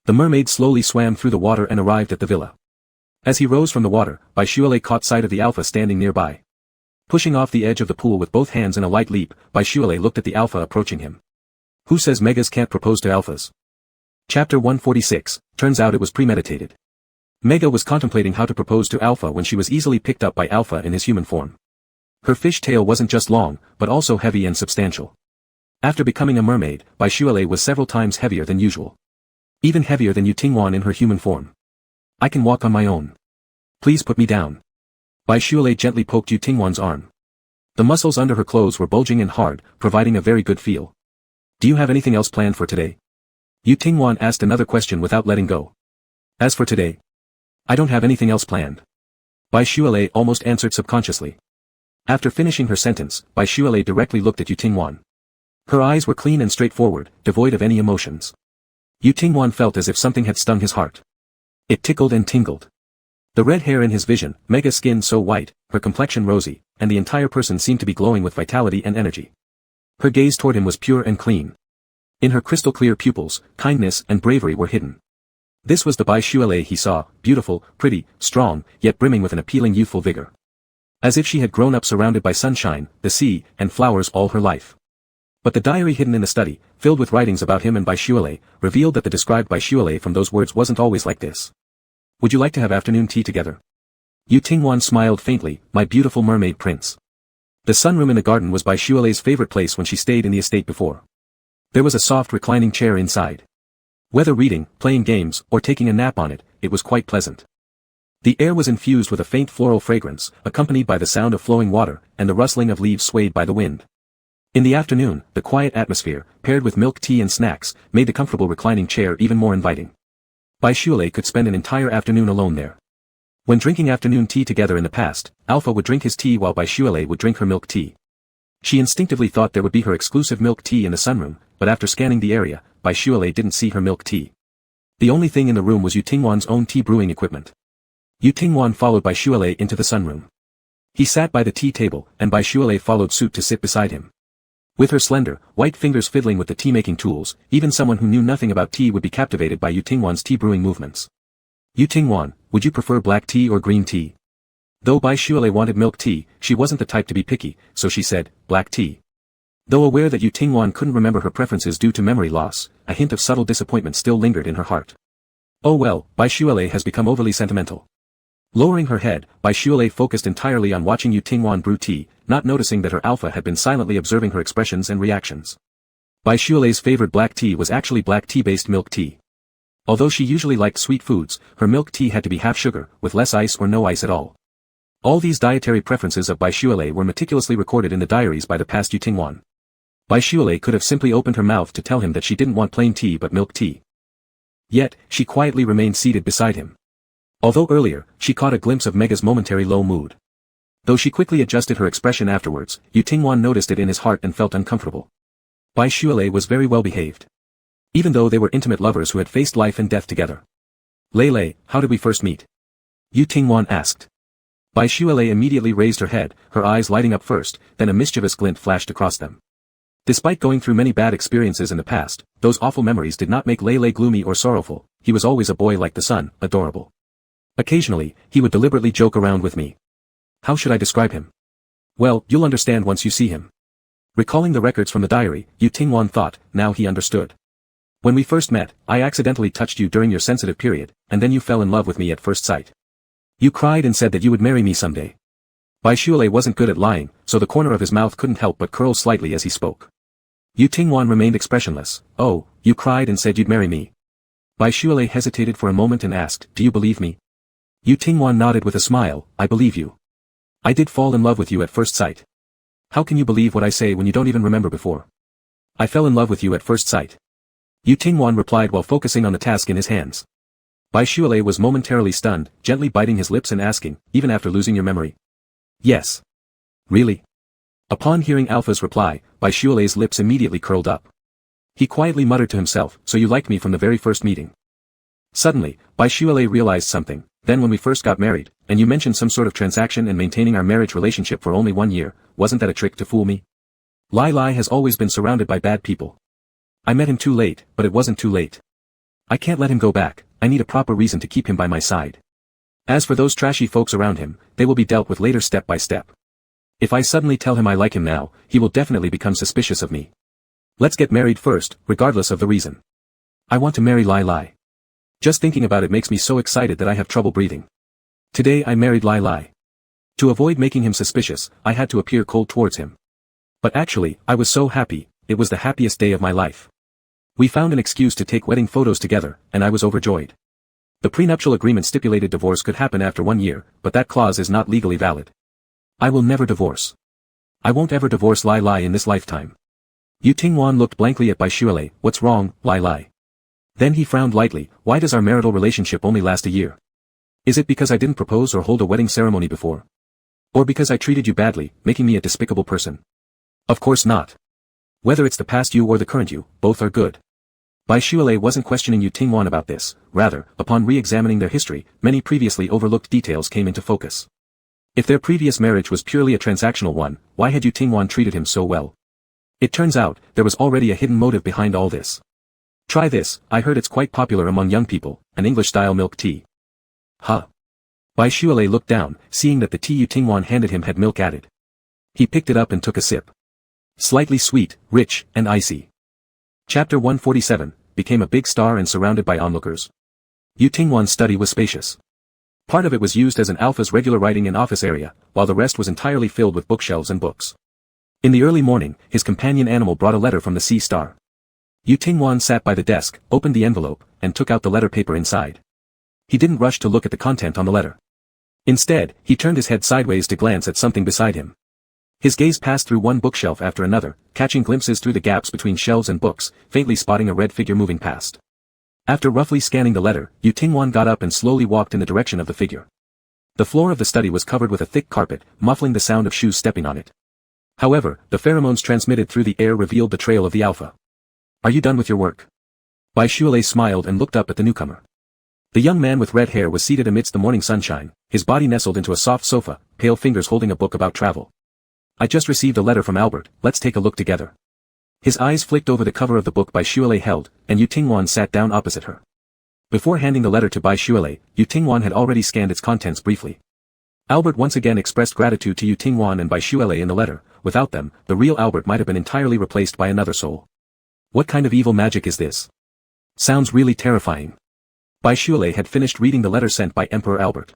The mermaid slowly swam through the water and arrived at the villa. As he rose from the water, Bai Shualei caught sight of the Alpha standing nearby. Pushing off the edge of the pool with both hands in a light leap, Bai Shualei looked at the Alpha approaching him. Who says Megas can't propose to Alphas? Chapter 146, turns out it was premeditated. Mega was contemplating how to propose to Alpha when she was easily picked up by Alpha in his human form. Her fish tail wasn't just long, but also heavy and substantial. After becoming a mermaid, Bai Shualei was several times heavier than usual. Even heavier than Yu Tingwan in her human form. I can walk on my own. Please put me down. Bai Shualei gently poked Yu Tingwan's arm. The muscles under her clothes were bulging and hard, providing a very good feel. Do you have anything else planned for today? Yu Tingwan asked another question without letting go. As for today, I don't have anything else planned. Bai Shualei almost answered subconsciously. After finishing her sentence, Bai Shualei directly looked at Yu Tingwan. Her eyes were clean and straightforward, devoid of any emotions. Yu Tingwan felt as if something had stung his heart. It tickled and tingled. The red hair in his vision, Mega skin so white, her complexion rosy, and the entire person seemed to be glowing with vitality and energy. Her gaze toward him was pure and clean. In her crystal-clear pupils, kindness and bravery were hidden. This was the birdcage he saw, beautiful, pretty, strong, yet brimming with an appealing youthful vigor. As if she had grown up surrounded by sunshine, the sea, and flowers all her life. But the diary hidden in the study, filled with writings about him and birdcage, revealed that the described birdcage from those words wasn't always like this. Would you like to have afternoon tea together? Yu Tingwan smiled faintly, my beautiful mermaid prince. The sunroom in the garden was birdcage's favorite place when she stayed in the estate before. There was a soft reclining chair inside. Whether reading, playing games, or taking a nap on it, it was quite pleasant. The air was infused with a faint floral fragrance, accompanied by the sound of flowing water, and the rustling of leaves swayed by the wind. In the afternoon, the quiet atmosphere, paired with milk tea and snacks, made the comfortable reclining chair even more inviting. Birdcage could spend an entire afternoon alone there. When drinking afternoon tea together in the past, Alpha would drink his tea while birdcage would drink her milk tea. She instinctively thought there would be her exclusive milk tea in the sunroom, but after scanning the area, birdcage didn't see her milk tea. The only thing in the room was Yu Tingwan's own tea brewing equipment. Yu Tingwan followed birdcage into the sunroom. He sat by the tea table, and birdcage followed suit to sit beside him. With her slender, white fingers fiddling with the tea-making tools, even someone who knew nothing about tea would be captivated by Yu Tingwan's tea-brewing movements. Yu Tingwan, would you prefer black tea or green tea? Though birdcage wanted milk tea, she wasn't the type to be picky, so she said, black tea. Though aware that Yu Tingwan couldn't remember her preferences due to memory loss, a hint of subtle disappointment still lingered in her heart. Oh well, birdcage has become overly sentimental. Lowering her head, birdcage focused entirely on watching Yu Tingwan brew tea, not noticing that her Alpha had been silently observing her expressions and reactions. Birdcage's favorite black tea was actually black tea-based milk tea. Although she usually liked sweet foods, her milk tea had to be half sugar, with less ice or no ice at all. All these dietary preferences of birdcage were meticulously recorded in the diaries by the past Yu Tingwan. Birdcage could have simply opened her mouth to tell him that she didn't want plain tea but milk tea. Yet, she quietly remained seated beside him. Although earlier, she caught a glimpse of Mega's momentary low mood. Though she quickly adjusted her expression afterwards, Yu Tingwan noticed it in his heart and felt uncomfortable. Birdcage was very well behaved. Even though they were intimate lovers who had faced life and death together. Lei, how did we first meet? Yu Tingwan asked. Birdcage immediately raised her head, her eyes lighting up first, then a mischievous glint flashed across them. Despite going through many bad experiences in the past, those awful memories did not make Lei gloomy or sorrowful. He was always a boy like the sun, adorable. Occasionally, he would deliberately joke around with me. How should I describe him? Well, you'll understand once you see him. Recalling the records from the diary, Yu Tingwan thought, now he understood. When we first met, I accidentally touched you during your sensitive period, and then you fell in love with me at first sight. You cried and said that you would marry me someday. Birdcage wasn't good at lying, so the corner of his mouth couldn't help but curl slightly as he spoke. Yu Tingwan remained expressionless. Oh, you cried and said you'd marry me. Birdcage hesitated for a moment and asked, do you believe me? Yu Tingwan nodded with a smile, I believe you. I did fall in love with you at first sight. How can you believe what I say when you don't even remember before? I fell in love with you at first sight. Yu Tingwan replied while focusing on the task in his hands. Birdcage was momentarily stunned, gently biting his lips and asking, even after losing your memory? Yes. Really? Upon hearing Alpha's reply, Birdcage's lips immediately curled up. He quietly muttered to himself, so you liked me from the very first meeting. Suddenly, Birdcage realized something. Then when we first got married, and you mentioned some sort of transaction and maintaining our marriage relationship for only 1 year, wasn't that a trick to fool me? Lai has always been surrounded by bad people. I met him too late, but it wasn't too late. I can't let him go back, I need a proper reason to keep him by my side. As for those trashy folks around him, they will be dealt with later step by step. If I suddenly tell him I like him now, he will definitely become suspicious of me. Let's get married first, regardless of the reason. I want to marry Lai. Just thinking about it makes me so excited that I have trouble breathing. Today I married Lai. To avoid making him suspicious, I had to appear cold towards him. But actually, I was so happy, it was the happiest day of my life. We found an excuse to take wedding photos together, and I was overjoyed. The prenuptial agreement stipulated divorce could happen after 1 year, but that clause is not legally valid. I will never divorce. I won't ever divorce Lai in this lifetime. Yu Tingwan looked blankly at Birdcage, what's wrong, Lai? Then he frowned lightly, why does our marital relationship only last a year? Is it because I didn't propose or hold a wedding ceremony before? Or because I treated you badly, making me a despicable person? Of course not. Whether it's the past you or the current you, both are good. Birdcage wasn't questioning Yu Tingwan about this, rather, upon re-examining their history, many previously overlooked details came into focus. If their previous marriage was purely a transactional one, why had Yu Tingwan treated him so well? It turns out, there was already a hidden motive behind all this. Try this, I heard it's quite popular among young people, an English-style milk tea. Huh. Bai Shualei looked down, seeing that the tea Yu Tingwan handed him had milk added. He picked it up and took a sip. Slightly sweet, rich, and icy. Chapter 147, became a big star and surrounded by onlookers. Yu Tingwan's study was spacious. Part of it was used as an alpha's regular writing and office area, while the rest was entirely filled with bookshelves and books. In the early morning, his companion animal brought a letter from the sea star. Yu Tingwan sat by the desk, opened the envelope, and took out the letter paper inside. He didn't rush to look at the content on the letter. Instead, he turned his head sideways to glance at something beside him. His gaze passed through one bookshelf after another, catching glimpses through the gaps between shelves and books, faintly spotting a red figure moving past. After roughly scanning the letter, Yu Tingwan got up and slowly walked in the direction of the figure. The floor of the study was covered with a thick carpet, muffling the sound of shoes stepping on it. However, the pheromones transmitted through the air revealed the trail of the alpha. Are you done with your work? Bai Shualei smiled and looked up at the newcomer. The young man with red hair was seated amidst the morning sunshine, his body nestled into a soft sofa, pale fingers holding a book about travel. I just received a letter from Albert, let's take a look together. His eyes flicked over the cover of the book Bai Shualei held, and Yu Tingwan sat down opposite her. Before handing the letter to Bai Shualei, Yu Tingwan had already scanned its contents briefly. Albert once again expressed gratitude to Yu Tingwan and Bai Shualei in the letter. Without them, the real Albert might have been entirely replaced by another soul. What kind of evil magic is this? Sounds really terrifying. Bai Shualei had finished reading the letter sent by Emperor Albert.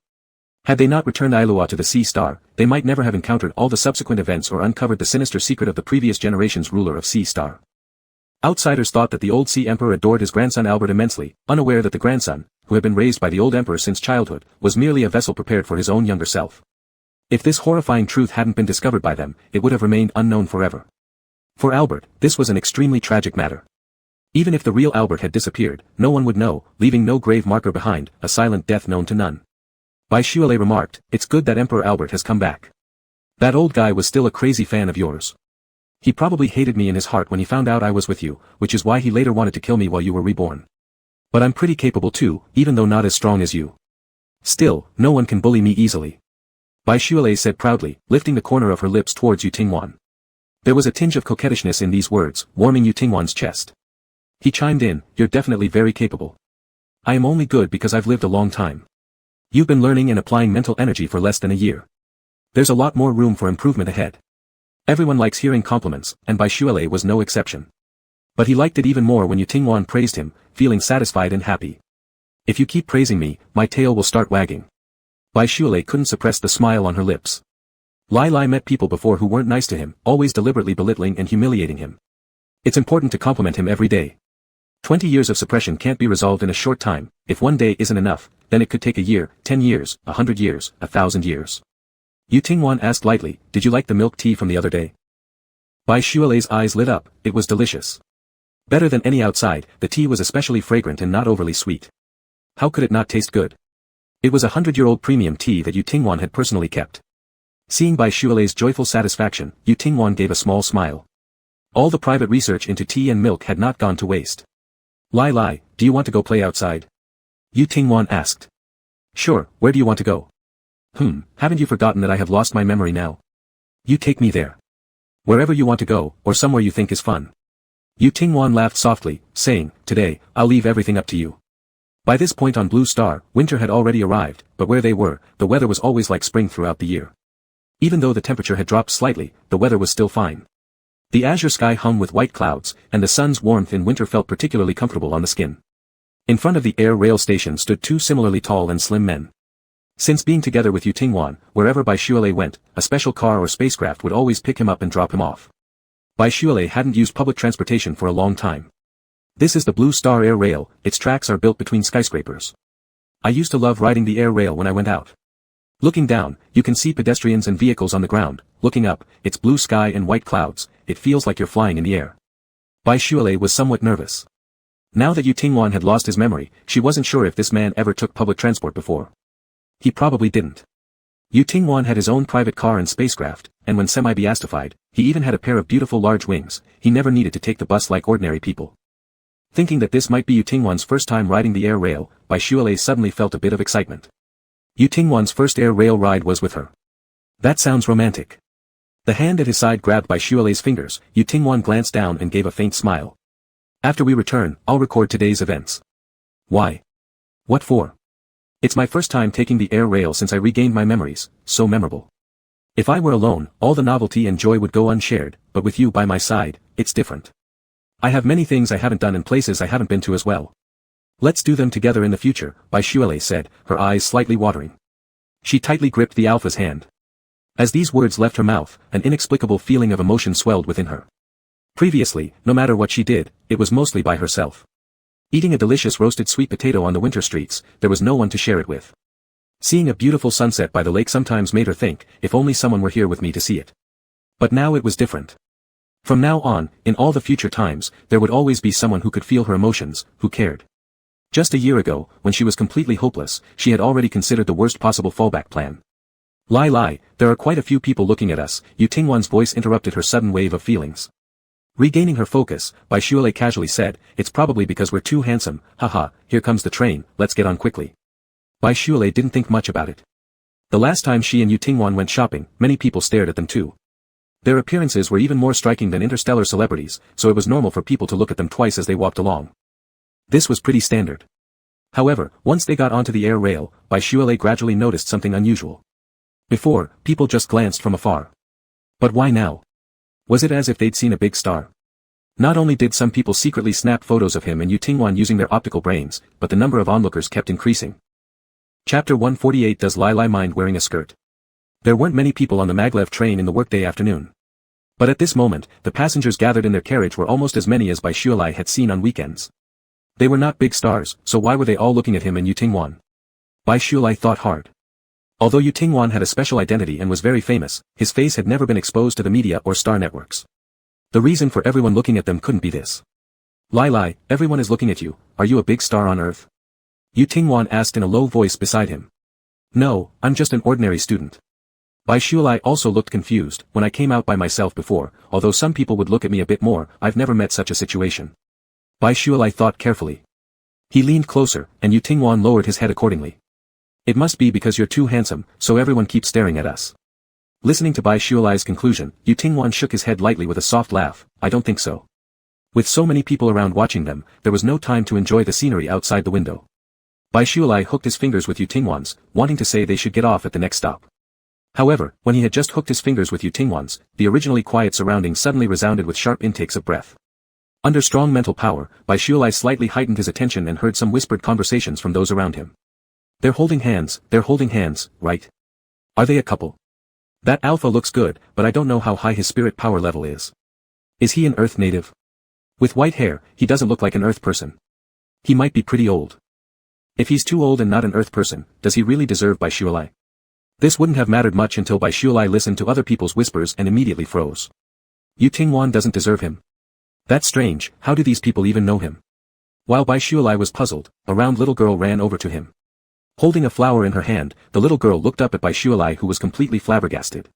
Had they not returned Ailua to the sea star, they might never have encountered all the subsequent events or uncovered the sinister secret of the previous generation's ruler of sea star. Outsiders thought that the old sea emperor adored his grandson Albert immensely, unaware that the grandson, who had been raised by the old emperor since childhood, was merely a vessel prepared for his own younger self. If this horrifying truth hadn't been discovered by them, it would have remained unknown forever. For Albert, this was an extremely tragic matter. Even if the real Albert had disappeared, no one would know, leaving no grave marker behind, a silent death known to none. Bai Shualei remarked, it's good that Emperor Albert has come back. That old guy was still a crazy fan of yours. He probably hated me in his heart when he found out I was with you, which is why he later wanted to kill me while you were reborn. But I'm pretty capable too, even though not as strong as you. Still, no one can bully me easily. Bai Shualei said proudly, lifting the corner of her lips towards Yu Tingwan. There was a tinge of coquettishness in these words, warming Yu Tingwan's chest. He chimed in, you're definitely very capable. I am only good because I've lived a long time. You've been learning and applying mental energy for less than a year. There's a lot more room for improvement ahead. Everyone likes hearing compliments, and Bai Shualei was no exception. But he liked it even more when Yu Tingwan praised him, feeling satisfied and happy. If you keep praising me, my tail will start wagging. Bai Shualei couldn't suppress the smile on her lips. Lai Lai met people before who weren't nice to him, always deliberately belittling and humiliating him. It's important to compliment him every day. 20 years of suppression can't be resolved in a short time. If one day isn't enough, then it could take a year, 10 years, 100 years, 1,000 years. Yu Tingwan asked lightly, did you like the milk tea from the other day? Bai Shualei's eyes lit up, it was delicious. Better than any outside, the tea was especially fragrant and not overly sweet. How could it not taste good? It was a 100-year-old premium tea that Yu Tingwan had personally kept. Seeing Bai Shualei's joyful satisfaction, Yu Tingwan gave a small smile. All the private research into tea and milk had not gone to waste. Lai Lai, do you want to go play outside? Yu Tingwan asked. Sure, where do you want to go? Haven't you forgotten that I have lost my memory now? You take me there. Wherever you want to go, or somewhere you think is fun. Yu Tingwan laughed softly, saying, today, I'll leave everything up to you. By this point on Blue Star, winter had already arrived, but where they were, the weather was always like spring throughout the year. Even though the temperature had dropped slightly, the weather was still fine. The azure sky hung with white clouds, and the sun's warmth in winter felt particularly comfortable on the skin. In front of the air rail station stood two similarly tall and slim men. Since being together with Yu Tingwan, wherever Bai Shualei went, a special car or spacecraft would always pick him up and drop him off. Bai Shualei hadn't used public transportation for a long time. This is the Blue Star Air Rail, its tracks are built between skyscrapers. I used to love riding the air rail when I went out. Looking down, you can see pedestrians and vehicles on the ground. Looking up, it's blue sky and white clouds, it feels like you're flying in the air. Bai Shualei was somewhat nervous. Now that Yu Tingwan had lost his memory, she wasn't sure if this man ever took public transport before. He probably didn't. Yu Tingwan had his own private car and spacecraft, and when semi-beastified, he even had a pair of beautiful large wings. He never needed to take the bus like ordinary people. Thinking that this might be Yu Tingwan's first time riding the air rail, Bai Shualei suddenly felt a bit of excitement. Yu Tingwan's first air rail ride was with her. That sounds romantic. The hand at his side grabbed by Xuelei's fingers, Yu Tingwan glanced down and gave a faint smile. After we return, I'll record today's events. Why? What for? It's my first time taking the air rail since I regained my memories, so memorable. If I were alone, all the novelty and joy would go unshared, but with you by my side, it's different. I have many things I haven't done and places I haven't been to as well. Let's do them together in the future, Bai Xuelei said, her eyes slightly watering. She tightly gripped the alpha's hand. As these words left her mouth, an inexplicable feeling of emotion swelled within her. Previously, no matter what she did, it was mostly by herself. Eating a delicious roasted sweet potato on the winter streets, there was no one to share it with. Seeing a beautiful sunset by the lake sometimes made her think, if only someone were here with me to see it. But now it was different. From now on, in all the future times, there would always be someone who could feel her emotions, who cared. Just a year ago, when she was completely hopeless, she had already considered the worst possible fallback plan. Lai, there are quite a few people looking at us, Yu Tingwan's voice interrupted her sudden wave of feelings. Regaining her focus, Bai Xuelei casually said, it's probably because we're too handsome, haha, here comes the train, let's get on quickly. Bai Xuelei didn't think much about it. The last time she and Yu Tingwan went shopping, many people stared at them too. Their appearances were even more striking than interstellar celebrities, so it was normal for people to look at them twice as they walked along. This was pretty standard. However, once they got onto the air rail, Bai Xuelei gradually noticed something unusual. Before, people just glanced from afar. But why now? Was it as if they'd seen a big star? Not only did some people secretly snap photos of him and Yu Tingwan using their optical brains, but the number of onlookers kept increasing. Chapter 148. Does Lai mind wearing a skirt? There weren't many people on the maglev train in the workday afternoon. But at this moment, the passengers gathered in their carriage were almost as many as Bai Xuelei had seen on weekends. They were not big stars, so why were they all looking at him and Yu Tingwan? Bai Xuelei thought hard. Although Yu Tingwan had a special identity and was very famous, his face had never been exposed to the media or star networks. The reason for everyone looking at them couldn't be this. Lai, everyone is looking at you, are you a big star on Earth? Yu Tingwan asked in a low voice beside him. No, I'm just an ordinary student. Bai Xuelei also looked confused. When I came out by myself before, although some people would look at me a bit more, I've never met such a situation. Bai Xuelei thought carefully. He leaned closer, and Yu Tingwan lowered his head accordingly. It must be because you're too handsome, so everyone keeps staring at us. Listening to Bai Xuelei's conclusion, Yu Tingwan shook his head lightly with a soft laugh. I don't think so. With so many people around watching them, there was no time to enjoy the scenery outside the window. Bai Xuelei hooked his fingers with Yu Tingwan's, wanting to say they should get off at the next stop. However, when he had just hooked his fingers with Yu Tingwan's, the originally quiet surroundings suddenly resounded with sharp intakes of breath. Under strong mental power, Bai Xuelei slightly heightened his attention and heard some whispered conversations from those around him. They're holding hands, right? Are they a couple? That alpha looks good, but I don't know how high his spirit power level is. Is he an Earth native? With white hair, he doesn't look like an Earth person. He might be pretty old. If he's too old and not an Earth person, does he really deserve Bai Xuelei? This wouldn't have mattered much until Bai Xuelei listened to other people's whispers and immediately froze. Yu Tingwan doesn't deserve him. That's strange, how do these people even know him? While Bai Xuelei was puzzled, a round little girl ran over to him. Holding a flower in her hand, the little girl looked up at Bai Xuelei who was completely flabbergasted.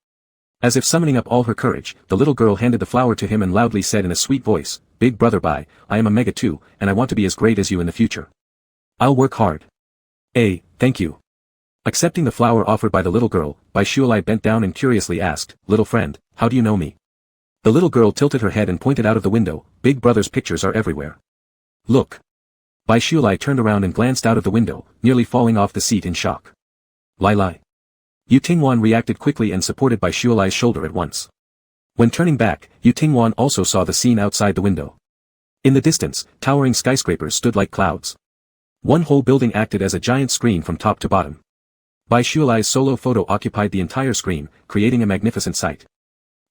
As if summoning up all her courage, the little girl handed the flower to him and loudly said in a sweet voice, Big brother Bai, I am a mega too, and I want to be as great as you in the future. I'll work hard. Thank you. Accepting the flower offered by the little girl, Bai Xuelei bent down and curiously asked, Little friend, how do you know me? The little girl tilted her head and pointed out of the window, Big brother's pictures are everywhere. Look. Bai Xuelei turned around and glanced out of the window, nearly falling off the seat in shock. Lai. Yu Tingwan reacted quickly and supported Bai Xuelei's shoulder at once. When turning back, Yu Tingwan also saw the scene outside the window. In the distance, towering skyscrapers stood like clouds. One whole building acted as a giant screen from top to bottom. Bai Xuelei's solo photo occupied the entire screen, creating a magnificent sight.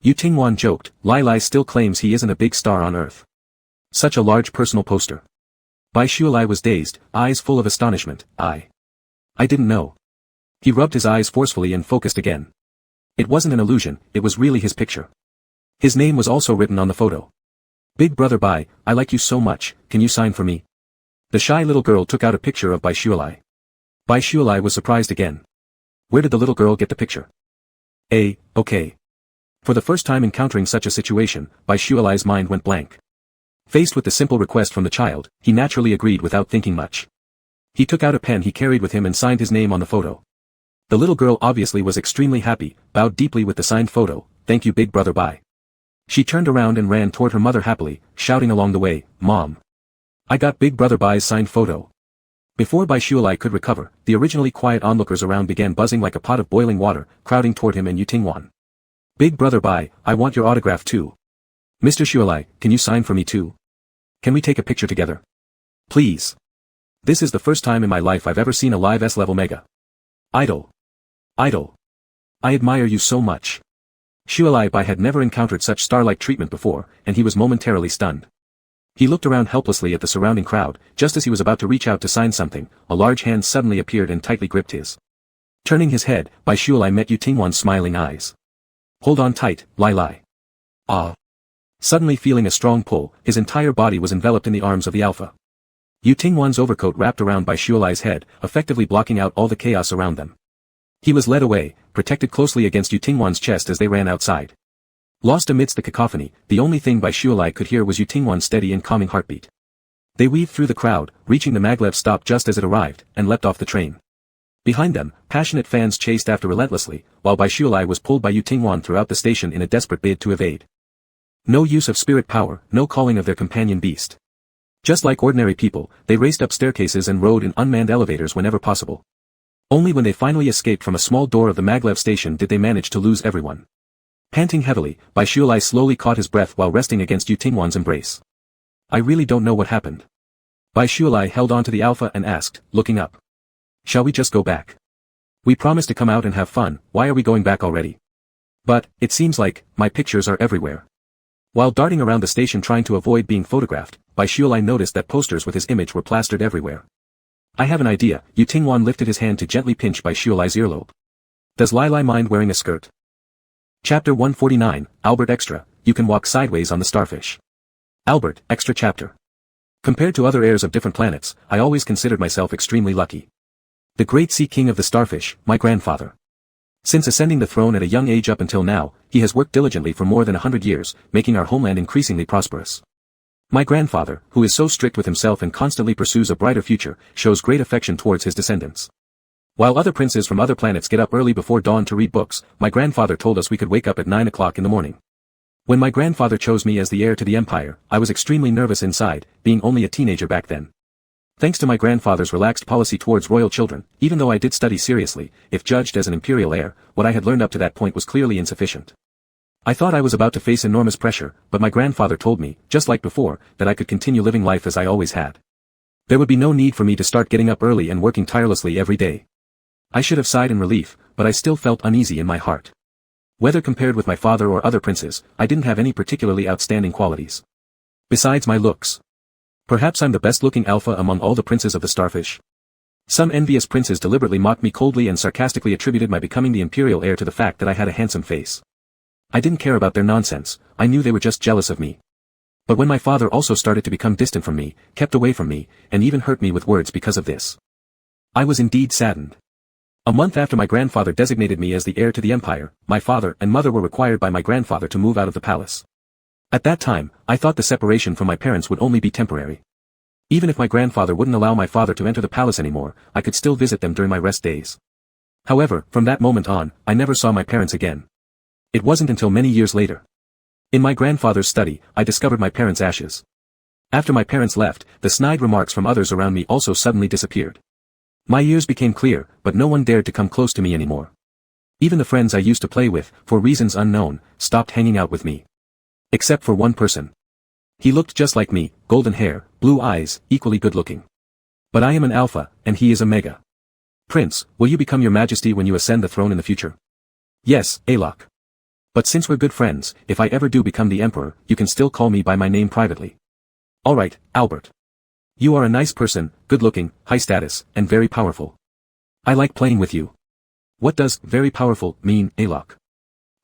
Yu Tingwan joked, Lai still claims he isn't a big star on Earth. Such a large personal poster. Bai Xuelei was dazed, eyes full of astonishment. I didn't know. He rubbed his eyes forcefully and focused again. It wasn't an illusion, it was really his picture. His name was also written on the photo. Big brother Bai, I like you so much, can you sign for me? The shy little girl took out a picture of Bai Xuelei. Bai Xuelei was surprised again. Where did the little girl get the picture? Okay. For the first time encountering such a situation, Bai Xuelei's mind went blank. Faced with the simple request from the child, he naturally agreed without thinking much. He took out a pen he carried with him and signed his name on the photo. The little girl obviously was extremely happy, bowed deeply with the signed photo, thank you big brother bye. She turned around and ran toward her mother happily, shouting along the way, Mom. I got big brother bye's signed photo. Before Baishualai could recover, the originally quiet onlookers around began buzzing like a pot of boiling water, crowding toward him and Yutingwan. Big brother bye, I want your autograph too. Mr. Shualai, can you sign for me too? Can we take a picture together? Please. This is the first time in my life I've ever seen a live S-level mega. Idol. Idol. I admire you so much. Shualai Bai had never encountered such star-like treatment before, and he was momentarily stunned. He looked around helplessly at the surrounding crowd. Just as he was about to reach out to sign something, a large hand suddenly appeared and tightly gripped his. Turning his head, Baishualai met Yutingwan's smiling eyes. Hold on tight, Lai Lai. Ah. Suddenly feeling a strong pull, his entire body was enveloped in the arms of the Alpha. Yutingwan's overcoat wrapped around Baishualai's head, effectively blocking out all the chaos around them. He was led away, protected closely against Yutingwan's chest as they ran outside. Lost amidst the cacophony, the only thing Baishualai could hear was Yutingwan's steady and calming heartbeat. They weaved through the crowd, reaching the maglev stop just as it arrived, and leapt off the train. Behind them, passionate fans chased after relentlessly, while Baishualai was pulled by Yutingwan throughout the station in a desperate bid to evade. No use of spirit power, no calling of their companion beast. Just like ordinary people, they raced up staircases and rode in unmanned elevators whenever possible. Only when they finally escaped from a small door of the maglev station did they manage to lose everyone. Panting heavily, Baishualai slowly caught his breath while resting against Yutingwan's embrace. I really don't know what happened. Baishualai held on to the Alpha and asked, looking up. Shall we just go back? We promised to come out and have fun, why are we going back already? But, it seems like, my pictures are everywhere. While darting around the station trying to avoid being photographed, Baishualai noticed that posters with his image were plastered everywhere. I have an idea. Yutingwan lifted his hand to gently pinch Baishualai's earlobe. Does Lai Lai mind wearing a skirt? Chapter 149, Albert Extra, you can walk sideways on the starfish. Albert, Extra Chapter. Compared to other heirs of different planets, I always considered myself extremely lucky. The great sea king of the starfish, my grandfather. Since ascending the throne at a young age up until now, he has worked diligently for more than 100 years, making our homeland increasingly prosperous. My grandfather, who is so strict with himself and constantly pursues a brighter future, shows great affection towards his descendants. While other princes from other planets get up early before dawn to read books, my grandfather told us we could wake up at 9 o'clock in the morning. When my grandfather chose me as the heir to the empire, I was extremely nervous inside, being only a teenager back then. Thanks to my grandfather's relaxed policy towards royal children, even though I did study seriously, if judged as an imperial heir, what I had learned up to that point was clearly insufficient. I thought I was about to face enormous pressure, but my grandfather told me, just like before, that I could continue living life as I always had. There would be no need for me to start getting up early and working tirelessly every day. I should have sighed in relief, but I still felt uneasy in my heart. Whether compared with my father or other princes, I didn't have any particularly outstanding qualities. Besides my looks. Perhaps I'm the best-looking alpha among all the princes of the starfish. Some envious princes deliberately mocked me coldly and sarcastically attributed my becoming the imperial heir to the fact that I had a handsome face. I didn't care about their nonsense, I knew they were just jealous of me. But when my father also started to become distant from me, kept away from me, and even hurt me with words because of this, I was indeed saddened. A month after my grandfather designated me as the heir to the empire, my father and mother were required by my grandfather to move out of the palace. At that time, I thought the separation from my parents would only be temporary. Even if my grandfather wouldn't allow my father to enter the palace anymore, I could still visit them during my rest days. However, from that moment on, I never saw my parents again. It wasn't until many years later. In my grandfather's study, I discovered my parents' ashes. After my parents left, the snide remarks from others around me also suddenly disappeared. My ears became clear, but no one dared to come close to me anymore. Even the friends I used to play with, for reasons unknown, stopped hanging out with me. Except for one person. He looked just like me, golden hair, blue eyes, equally good-looking. But I am an alpha, and he is a mega. Prince, will you become your majesty when you ascend the throne in the future? Yes, Alok. But since we're good friends, if I ever do become the emperor, you can still call me by my name privately. Alright, Albert. You are a nice person, good-looking, high status, and very powerful. I like playing with you. What does very powerful mean, Alok?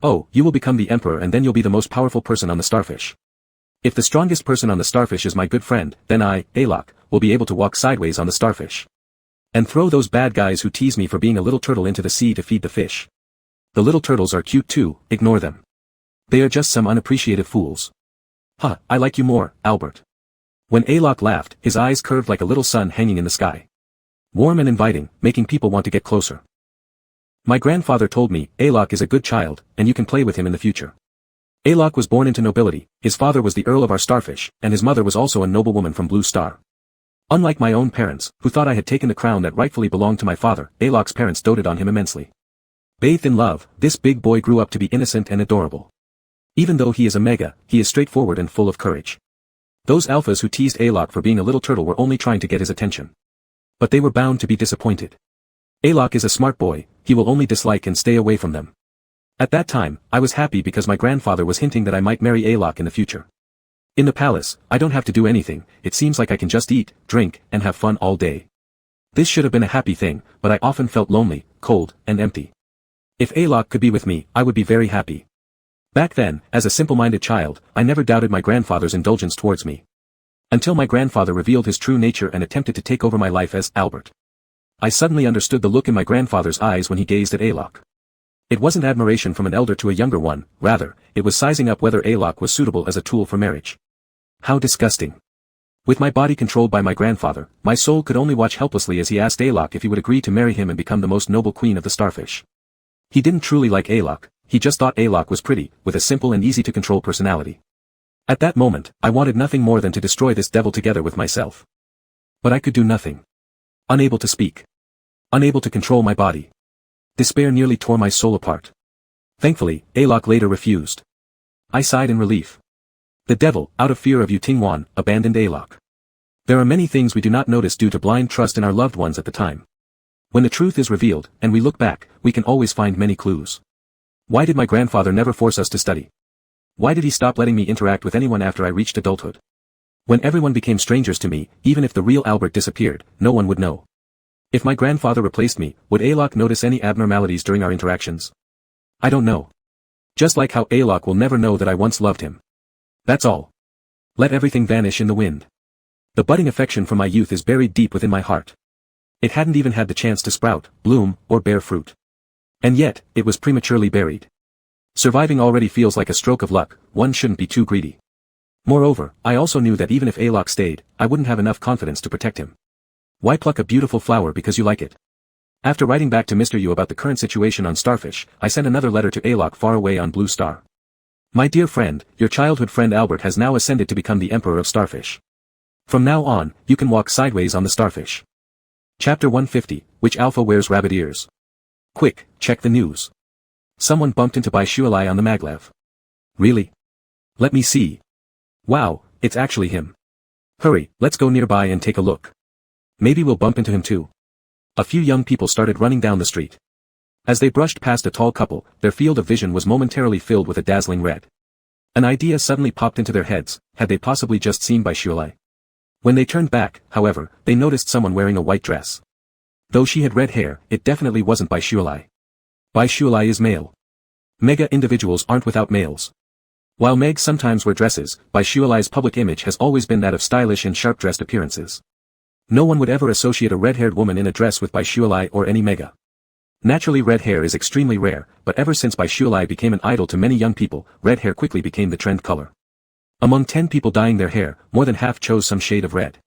Oh, you will become the emperor and then you'll be the most powerful person on the starfish. If the strongest person on the starfish is my good friend, then I, Alok, will be able to walk sideways on the starfish. And throw those bad guys who tease me for being a little turtle into the sea to feed the fish. The little turtles are cute too, ignore them. They are just some unappreciative fools. Huh, I like you more, Albert. When Alok laughed, his eyes curved like a little sun hanging in the sky. Warm and inviting, making people want to get closer. My grandfather told me, Alok is a good child, and you can play with him in the future. Alok was born into nobility, his father was the Earl of our Starfish, and his mother was also a noblewoman from Blue Star. Unlike my own parents, who thought I had taken the crown that rightfully belonged to my father, Alok's parents doted on him immensely. Bathed in love, this big boy grew up to be innocent and adorable. Even though he is a mega, he is straightforward and full of courage. Those alphas who teased Alok for being a little turtle were only trying to get his attention. But they were bound to be disappointed. Alok is a smart boy, he will only dislike and stay away from them. At that time, I was happy because my grandfather was hinting that I might marry Alok in the future. In the palace, I don't have to do anything, it seems like I can just eat, drink, and have fun all day. This should have been a happy thing, but I often felt lonely, cold, and empty. If Alok could be with me, I would be very happy. Back then, as a simple-minded child, I never doubted my grandfather's indulgence towards me. Until my grandfather revealed his true nature and attempted to take over my life as Albert. I suddenly understood the look in my grandfather's eyes when he gazed at Alok. It wasn't admiration from an elder to a younger one, rather, it was sizing up whether Alok was suitable as a tool for marriage. How disgusting. With my body controlled by my grandfather, my soul could only watch helplessly as he asked Alok if he would agree to marry him and become the most noble queen of the Starfish. He didn't truly like Alok, he just thought Alok was pretty, with a simple and easy-to-control personality. At that moment, I wanted nothing more than to destroy this devil together with myself. But I could do nothing. Unable to speak. Unable to control my body. Despair nearly tore my soul apart. Thankfully, Alok later refused. I sighed in relief. The devil, out of fear of Yu Tingwan, abandoned Alok. There are many things we do not notice due to blind trust in our loved ones at the time. When the truth is revealed, and we look back, we can always find many clues. Why did my grandfather never force us to study? Why did he stop letting me interact with anyone after I reached adulthood? When everyone became strangers to me, even if the real Albert disappeared, no one would know. If my grandfather replaced me, would Alok notice any abnormalities during our interactions? I don't know. Just like how Alok will never know that I once loved him. That's all. Let everything vanish in the wind. The budding affection from my youth is buried deep within my heart. It hadn't even had the chance to sprout, bloom, or bear fruit. And yet, it was prematurely buried. Surviving already feels like a stroke of luck, one shouldn't be too greedy. Moreover, I also knew that even if Alok stayed, I wouldn't have enough confidence to protect him. Why pluck a beautiful flower because you like it? After writing back to Mr. Yu about the current situation on Starfish, I sent another letter to Alok far away on Blue Star. My dear friend, your childhood friend Albert has now ascended to become the Emperor of Starfish. From now on, you can walk sideways on the Starfish. Chapter 150, Which Alpha Wears Rabbit Ears? Quick, check the news. Someone bumped into Bichualai on the maglev. Really? Let me see. Wow, it's actually him. Hurry, let's go nearby and take a look. Maybe we'll bump into him too. A few young people started running down the street. As they brushed past a tall couple, their field of vision was momentarily filled with a dazzling red. An idea suddenly popped into their heads, had they possibly just seen Bichualai? When they turned back, however, they noticed someone wearing a white dress. Though she had red hair, it definitely wasn't Bichualai. Bichualai is male. Mega individuals aren't without males. While Megs sometimes wear dresses, Bichualai's public image has always been that of stylish and sharp-dressed appearances. No one would ever associate a red-haired woman in a dress with Bichualai or any Mega. Naturally, red hair is extremely rare, but ever since Bichualai became an idol to many young people, red hair quickly became the trend color. Among 10 people dyeing their hair, more than half chose some shade of red.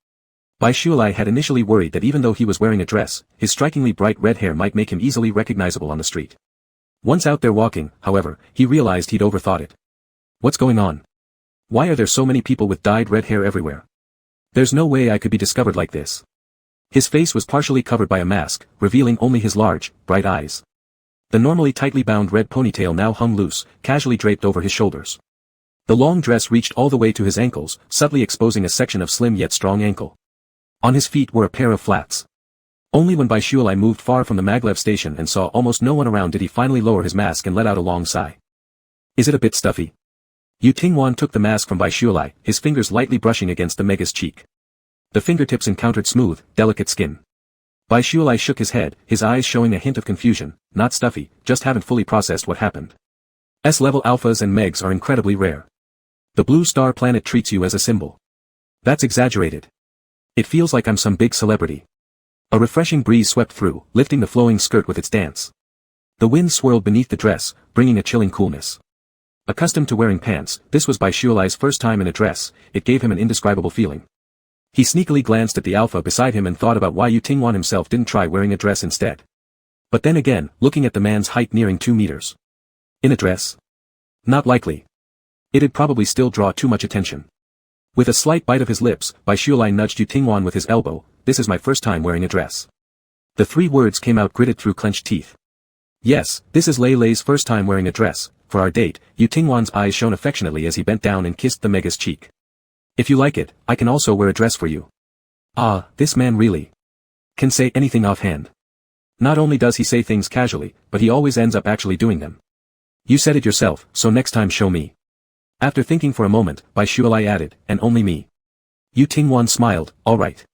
Bichualai had initially worried that even though he was wearing a dress, his strikingly bright red hair might make him easily recognizable on the street. Once out there walking, however, he realized he'd overthought it. What's going on? Why are there so many people with dyed red hair everywhere? There's no way I could be discovered like this. His face was partially covered by a mask, revealing only his large, bright eyes. The normally tightly bound red ponytail now hung loose, casually draped over his shoulders. The long dress reached all the way to his ankles, subtly exposing a section of slim yet strong ankle. On his feet were a pair of flats. Only when Bichualai moved far from the maglev station and saw almost no one around did he finally lower his mask and let out a long sigh. Is it a bit stuffy? Yu Tingwan took the mask from Bichualai, his fingers lightly brushing against the Mega's cheek. The fingertips encountered smooth, delicate skin. Bichualai shook his head, his eyes showing a hint of confusion. Not stuffy, just haven't fully processed what happened. S-level alphas and Megs are incredibly rare. The Blue Star planet treats you as a symbol. That's exaggerated. It feels like I'm some big celebrity. A refreshing breeze swept through, lifting the flowing skirt with its dance. The wind swirled beneath the dress, bringing a chilling coolness. Accustomed to wearing pants, this was Bichualai's first time in a dress. It gave him an indescribable feeling. He sneakily glanced at the alpha beside him and thought about why Yu Tingwan himself didn't try wearing a dress instead. But then again, looking at the man's height nearing 2 meters. In a dress? Not likely. It'd probably still draw too much attention. With a slight bite of his lips, Bai Shuilai nudged Yu Tingwan with his elbow. This is my first time wearing a dress. The 3 words came out gritted through clenched teeth. Yes, this is Lei Lei's first time wearing a dress. For our date, Yu Tingwan's eyes shone affectionately as he bent down and kissed the Mega's cheek. If you like it, I can also wear a dress for you. Ah, this man really can say anything offhand. Not only does he say things casually, but he always ends up actually doing them. You said it yourself, so next time show me. After thinking for a moment, Bai Shuilai added, and only me. Yu Tingwan smiled, alright.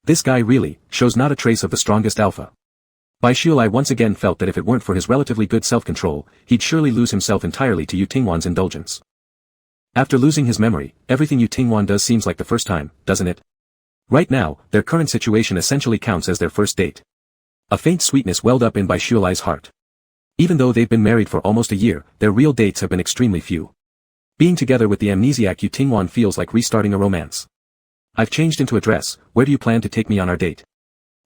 This guy really shows not a trace of the strongest alpha. Bai Shuilai once again felt that if it weren't for his relatively good self-control, he'd surely lose himself entirely to Yu Tingwan's indulgence. After losing his memory, everything Yu Tingwan does seems like the first time, doesn't it? Right now, their current situation essentially counts as their first date. A faint sweetness welled up in Bai Shuilai's heart. Even though they've been married for almost a year, their real dates have been extremely few. Being together with the amnesiac Yu Tingwan feels like restarting a romance. I've changed into a dress, where do you plan to take me on our date?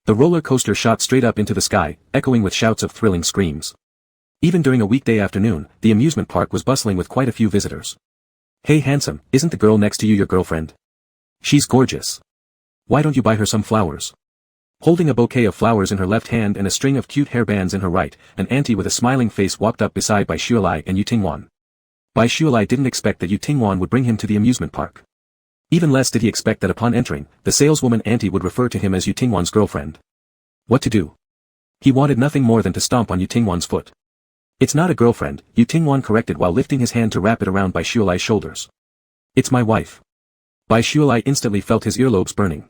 The roller coaster shot straight up into the sky, echoing with shouts of thrilling screams. Even during a weekday afternoon, the amusement park was bustling with quite a few visitors. Hey handsome, isn't the girl next to you your girlfriend? She's gorgeous. Why don't you buy her some flowers? Holding a bouquet of flowers in her left hand and a string of cute hairbands in her right, an auntie with a smiling face walked up beside Bai Shuilai and Yu Tingwan. Bai Shuilai didn't expect that Yu Tingwan would bring him to the amusement park. Even less did he expect that upon entering, the saleswoman auntie would refer to him as Yu Tingwan's girlfriend. What to do? He wanted nothing more than to stomp on Yu Tingwan's foot. It's not a girlfriend, Yu Tingwan corrected while lifting his hand to wrap it around Bai Shuilai's shoulders. It's my wife. Bai Shuilai instantly felt his earlobes burning.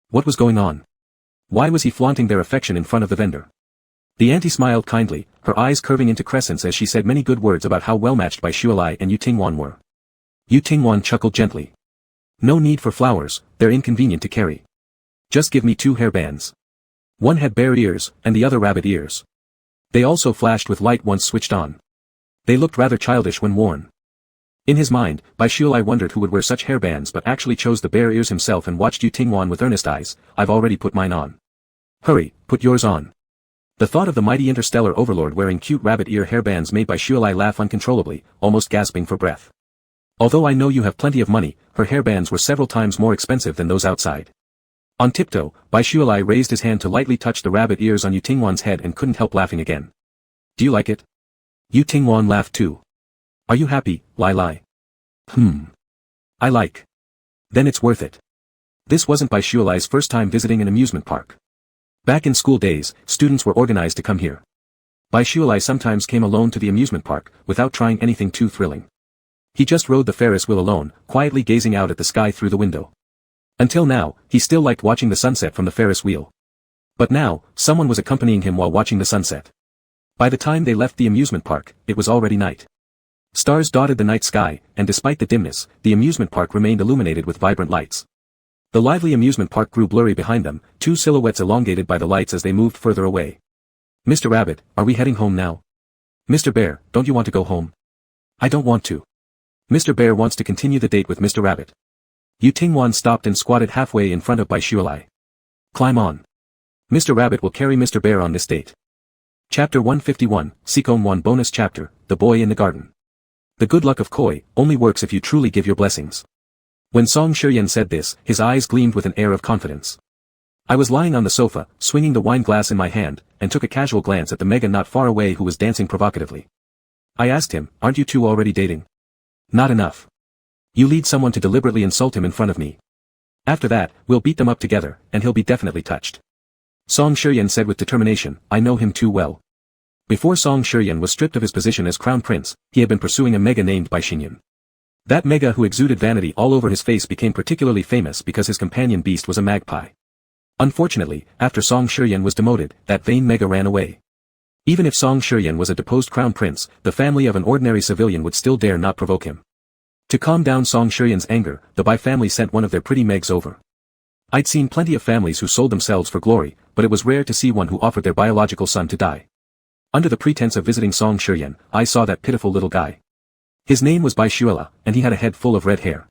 What was going on? Why was he flaunting their affection in front of the vendor? The auntie smiled kindly, her eyes curving into crescents as she said many good words about how well matched Bai Shuilai and Yu Tingwan were. Yu Tingwan chuckled gently. No need for flowers, they're inconvenient to carry. Just give me 2 hairbands. One had bear ears, and the other rabbit ears. They also flashed with light once switched on. They looked rather childish when worn. In his mind, Bai Shuilai wondered who would wear such hairbands but actually chose the bear ears himself and watched Yu Tingwan with earnest eyes. I've already put mine on. Hurry, put yours on. The thought of the mighty interstellar overlord wearing cute rabbit ear hairbands made Bai Shuilai laugh uncontrollably, almost gasping for breath. Although I know you have plenty of money, her hairbands were several times more expensive than those outside. On tiptoe, Bai Shuilai raised his hand to lightly touch the rabbit ears on Yu Tingwan's head and couldn't help laughing again. Do you like it? Yu Tingwan laughed too. Are you happy, Lai Lai? I like. Then it's worth it. This wasn't Bai Shuilai's first time visiting an amusement park. Back in school days, students were organized to come here. Bai Shuilai sometimes came alone to the amusement park, without trying anything too thrilling. He just rode the Ferris wheel alone, quietly gazing out at the sky through the window. Until now, he still liked watching the sunset from the Ferris wheel. But now, someone was accompanying him while watching the sunset. By the time they left the amusement park, it was already night. Stars dotted the night sky, and despite the dimness, the amusement park remained illuminated with vibrant lights. The lively amusement park grew blurry behind them, 2 silhouettes elongated by the lights as they moved further away. Mr. Rabbit, are we heading home now? Mr. Bear, don't you want to go home? I don't want to. Mr. Bear wants to continue the date with Mr. Rabbit. Yu Tingwan stopped and squatted halfway in front of Bai Shuilai. Climb on. Mr. Rabbit will carry Mr. Bear on this date. Chapter 151, Seacombe 1 Bonus Chapter, The Boy in the Garden. The good luck of Koi only works if you truly give your blessings. When Song Shiryan said this, his eyes gleamed with an air of confidence. I was lying on the sofa, swinging the wine glass in my hand, and took a casual glance at the Mega not far away who was dancing provocatively. I asked him, aren't you two already dating? Not enough. You lead someone to deliberately insult him in front of me. After that, we'll beat them up together, and he'll be definitely touched. Song Shiryan said with determination, I know him too well. Before Song Shiryan was stripped of his position as crown prince, he had been pursuing a Mega named Bai Xinyan. That Mega who exuded vanity all over his face became particularly famous because his companion beast was a magpie. Unfortunately, after Song Shiryan was demoted, that vain Mega ran away. Even if Song Shiryan was a deposed crown prince, the family of an ordinary civilian would still dare not provoke him. To calm down Song Shiryan's anger, the Bai family sent one of their pretty Megs over. I'd seen plenty of families who sold themselves for glory, but it was rare to see one who offered their biological son to die. Under the pretense of visiting Song Shiryan, I saw that pitiful little guy. His name was Bai Shuila, and he had a head full of red hair.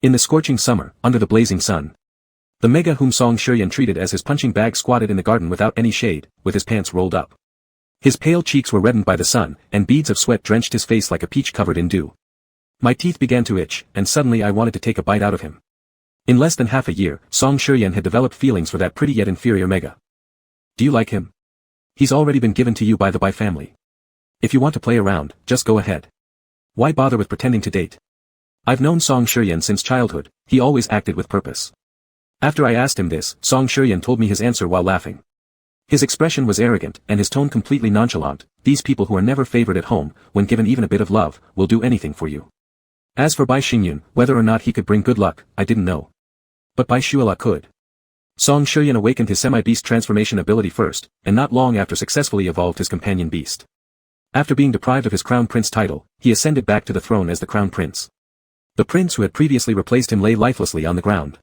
In the scorching summer, under the blazing sun, the Mega whom Song Shiryan treated as his punching bag squatted in the garden without any shade, with his pants rolled up. His pale cheeks were reddened by the sun, and beads of sweat drenched his face like a peach covered in dew. My teeth began to itch, and suddenly I wanted to take a bite out of him. In less than half a year, Song Shiryan had developed feelings for that pretty yet inferior Mega. Do you like him? He's already been given to you by the Bai family. If you want to play around, just go ahead. Why bother with pretending to date? I've known Song Shiryan since childhood, he always acted with purpose. After I asked him this, Song Shiryan told me his answer while laughing. His expression was arrogant, and his tone completely nonchalant. These people who are never favored at home, when given even a bit of love, will do anything for you. As for Bai Xingyun, whether or not he could bring good luck, I didn't know. But Bai Shuala could. Song Shiryan awakened his semi-beast transformation ability first, and not long after successfully evolved his companion beast. After being deprived of his crown prince title, he ascended back to the throne as the crown prince. The prince who had previously replaced him lay lifelessly on the ground.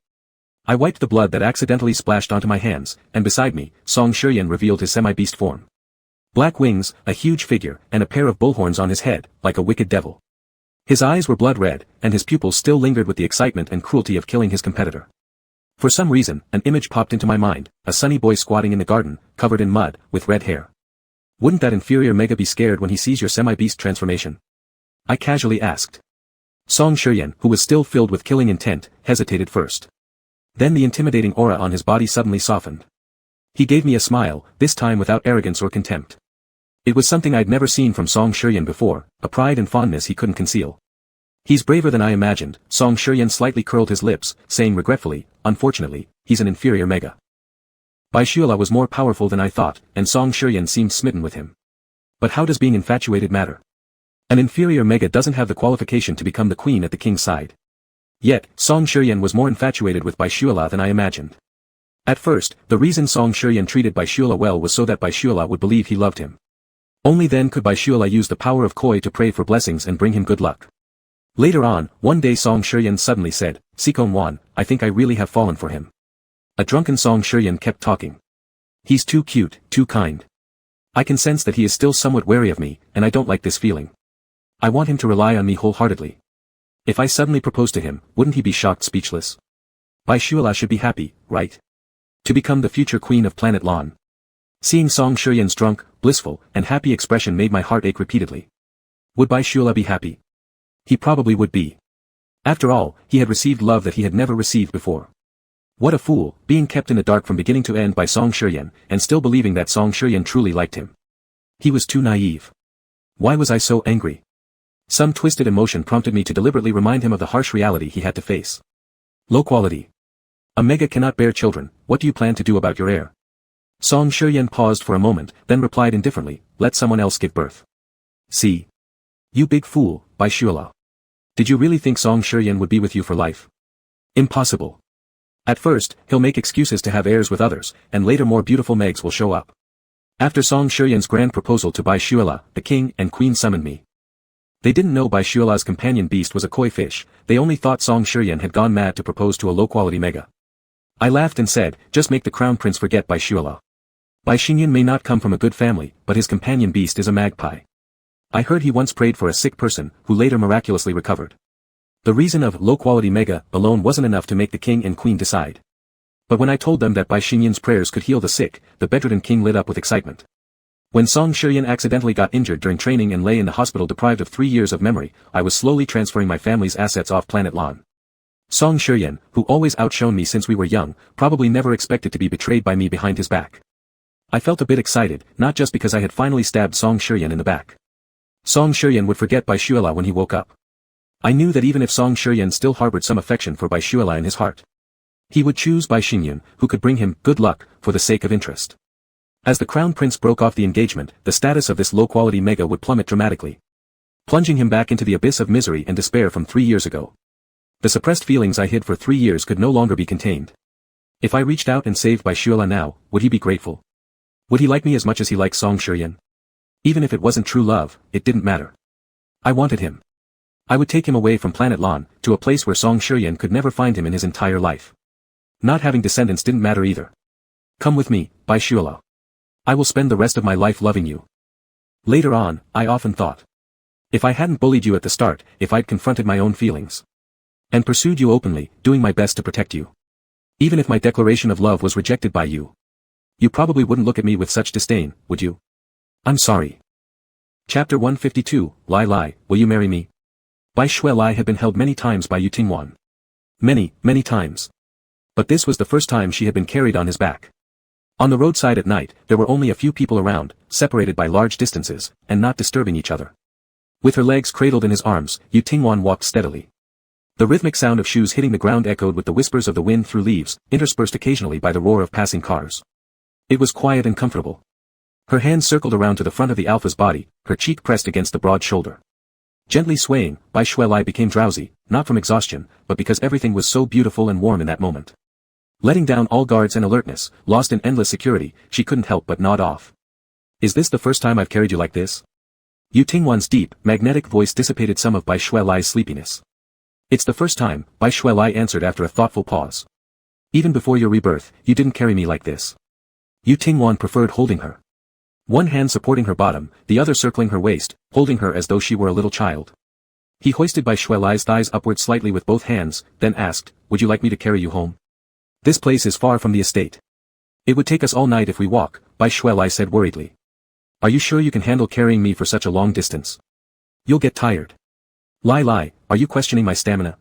I wiped the blood that accidentally splashed onto my hands, and beside me, Song Shiryan revealed his semi-beast form. Black wings, a huge figure, and a pair of bullhorns on his head, like a wicked devil. His eyes were blood red, and his pupils still lingered with the excitement and cruelty of killing his competitor. For some reason, an image popped into my mind, a sunny boy squatting in the garden, covered in mud, with red hair. Wouldn't that inferior Mega be scared when he sees your semi-beast transformation? I casually asked. Song Shiryan, who was still filled with killing intent, hesitated first. Then the intimidating aura on his body suddenly softened. He gave me a smile, this time without arrogance or contempt. It was something I'd never seen from Song Shiryan before, a pride and fondness he couldn't conceal. He's braver than I imagined. Song Shiryan slightly curled his lips, saying regretfully, unfortunately, he's an inferior Mega. Bai Shuala was more powerful than I thought, and Song Shiryan seemed smitten with him. But how does being infatuated matter? An inferior Mega doesn't have the qualification to become the queen at the king's side. Yet, Song Shiryan was more infatuated with Bai Shuala than I imagined. At first, the reason Song Shiryan treated Bai Shuala well was so that Bai Shuala would believe he loved him. Only then could Bai Shuala use the power of koi to pray for blessings and bring him good luck. Later on, one day Song Shiryan suddenly said, "Sikon Wan, I think I really have fallen for him." A drunken Song Shiryan kept talking. He's too cute, too kind. I can sense that he is still somewhat wary of me, and I don't like this feeling. I want him to rely on me wholeheartedly. If I suddenly propose to him, wouldn't he be shocked speechless? Bai Shuala should be happy, right? To become the future queen of planet Lan. Seeing Song Shiryan's drunk, blissful, and happy expression made my heart ache repeatedly. Would Bai Shuala be happy? He probably would be. After all, he had received love that he had never received before. What a fool, being kept in the dark from beginning to end by Song Shiryan, and still believing that Song Shiryan truly liked him. He was too naive. Why was I so angry? Some twisted emotion prompted me to deliberately remind him of the harsh reality he had to face. Low quality. A Mega cannot bear children. What do you plan to do about your heir? Song Shiryan paused for a moment, then replied indifferently, let someone else give birth. See. You big fool, Bai Shuala. Did you really think Song Shiryan would be with you for life? Impossible. At first, he'll make excuses to have heirs with others, and later more beautiful Megs will show up. After Song Shiryan's grand proposal to Bai Shuala, the king and queen summoned me. They didn't know Bai Shuala's companion beast was a koi fish, they only thought Song Shiryan had gone mad to propose to a low-quality Mega. I laughed and said, just make the crown prince forget Bai Shuala. Bai Xingyun may not come from a good family, but his companion beast is a magpie. I heard he once prayed for a sick person, who later miraculously recovered. The reason of low-quality Mega alone wasn't enough to make the king and queen decide. But when I told them that Bai Xingyun's prayers could heal the sick, the bedridden king lit up with excitement. When Song Shiryan accidentally got injured during training and lay in the hospital deprived of 3 years of memory, I was slowly transferring my family's assets off planet Lan. Song Shiryan, who always outshone me since we were young, probably never expected to be betrayed by me behind his back. I felt a bit excited, not just because I had finally stabbed Song Shiryan in the back. Song Shiryan would forget Bai Shuala when he woke up. I knew that even if Song Shiryan still harbored some affection for Bai Shuala in his heart, he would choose Bai Xingyun, who could bring him good luck, for the sake of interest. As the crown prince broke off the engagement, the status of this low-quality Mega would plummet dramatically, plunging him back into the abyss of misery and despair from 3 years ago. The suppressed feelings I hid for 3 years could no longer be contained. If I reached out and saved Bai Shuala now, would he be grateful? Would he like me as much as he liked Song Shiryan? Even if it wasn't true love, it didn't matter. I wanted him. I would take him away from planet Lan, to a place where Song Shiryan could never find him in his entire life. Not having descendants didn't matter either. Come with me, Bai Shuala. I will spend the rest of my life loving you. Later on, I often thought. If I hadn't bullied you at the start, if I'd confronted my own feelings. And pursued you openly, doing my best to protect you. Even if my declaration of love was rejected by you. You probably wouldn't look at me with such disdain, would you? I'm sorry. Chapter 152, Lai Lai, will you marry me? Bai Shui Lai had been held many times by Yu Tingwan. Many, many times. But this was the first time she had been carried on his back. On the roadside at night, there were only a few people around, separated by large distances, and not disturbing each other. With her legs cradled in his arms, Yu Tingwan walked steadily. The rhythmic sound of shoes hitting the ground echoed with the whispers of the wind through leaves, interspersed occasionally by the roar of passing cars. It was quiet and comfortable. Her hands circled around to the front of the alpha's body, her cheek pressed against the broad shoulder. Gently swaying, Bai Shui Lai became drowsy, not from exhaustion, but because everything was so beautiful and warm in that moment. Letting down all guards and alertness, lost in endless security, she couldn't help but nod off. Is this the first time I've carried you like this? Yu Tingwan's deep, magnetic voice dissipated some of Bai Shui Lai's sleepiness. It's the first time, Bai Shui Lai answered after a thoughtful pause. Even before your rebirth, you didn't carry me like this. Yu Tingwan preferred holding her. One hand supporting her bottom, the other circling her waist, holding her as though she were a little child. He hoisted Bai Shui Lai's thighs upward slightly with both hands, then asked, would you like me to carry you home? This place is far from the estate. It would take us all night if we walk, Bai Shui Lai said worriedly. Are you sure you can handle carrying me for such a long distance? You'll get tired. Lai Lai, are you questioning my stamina?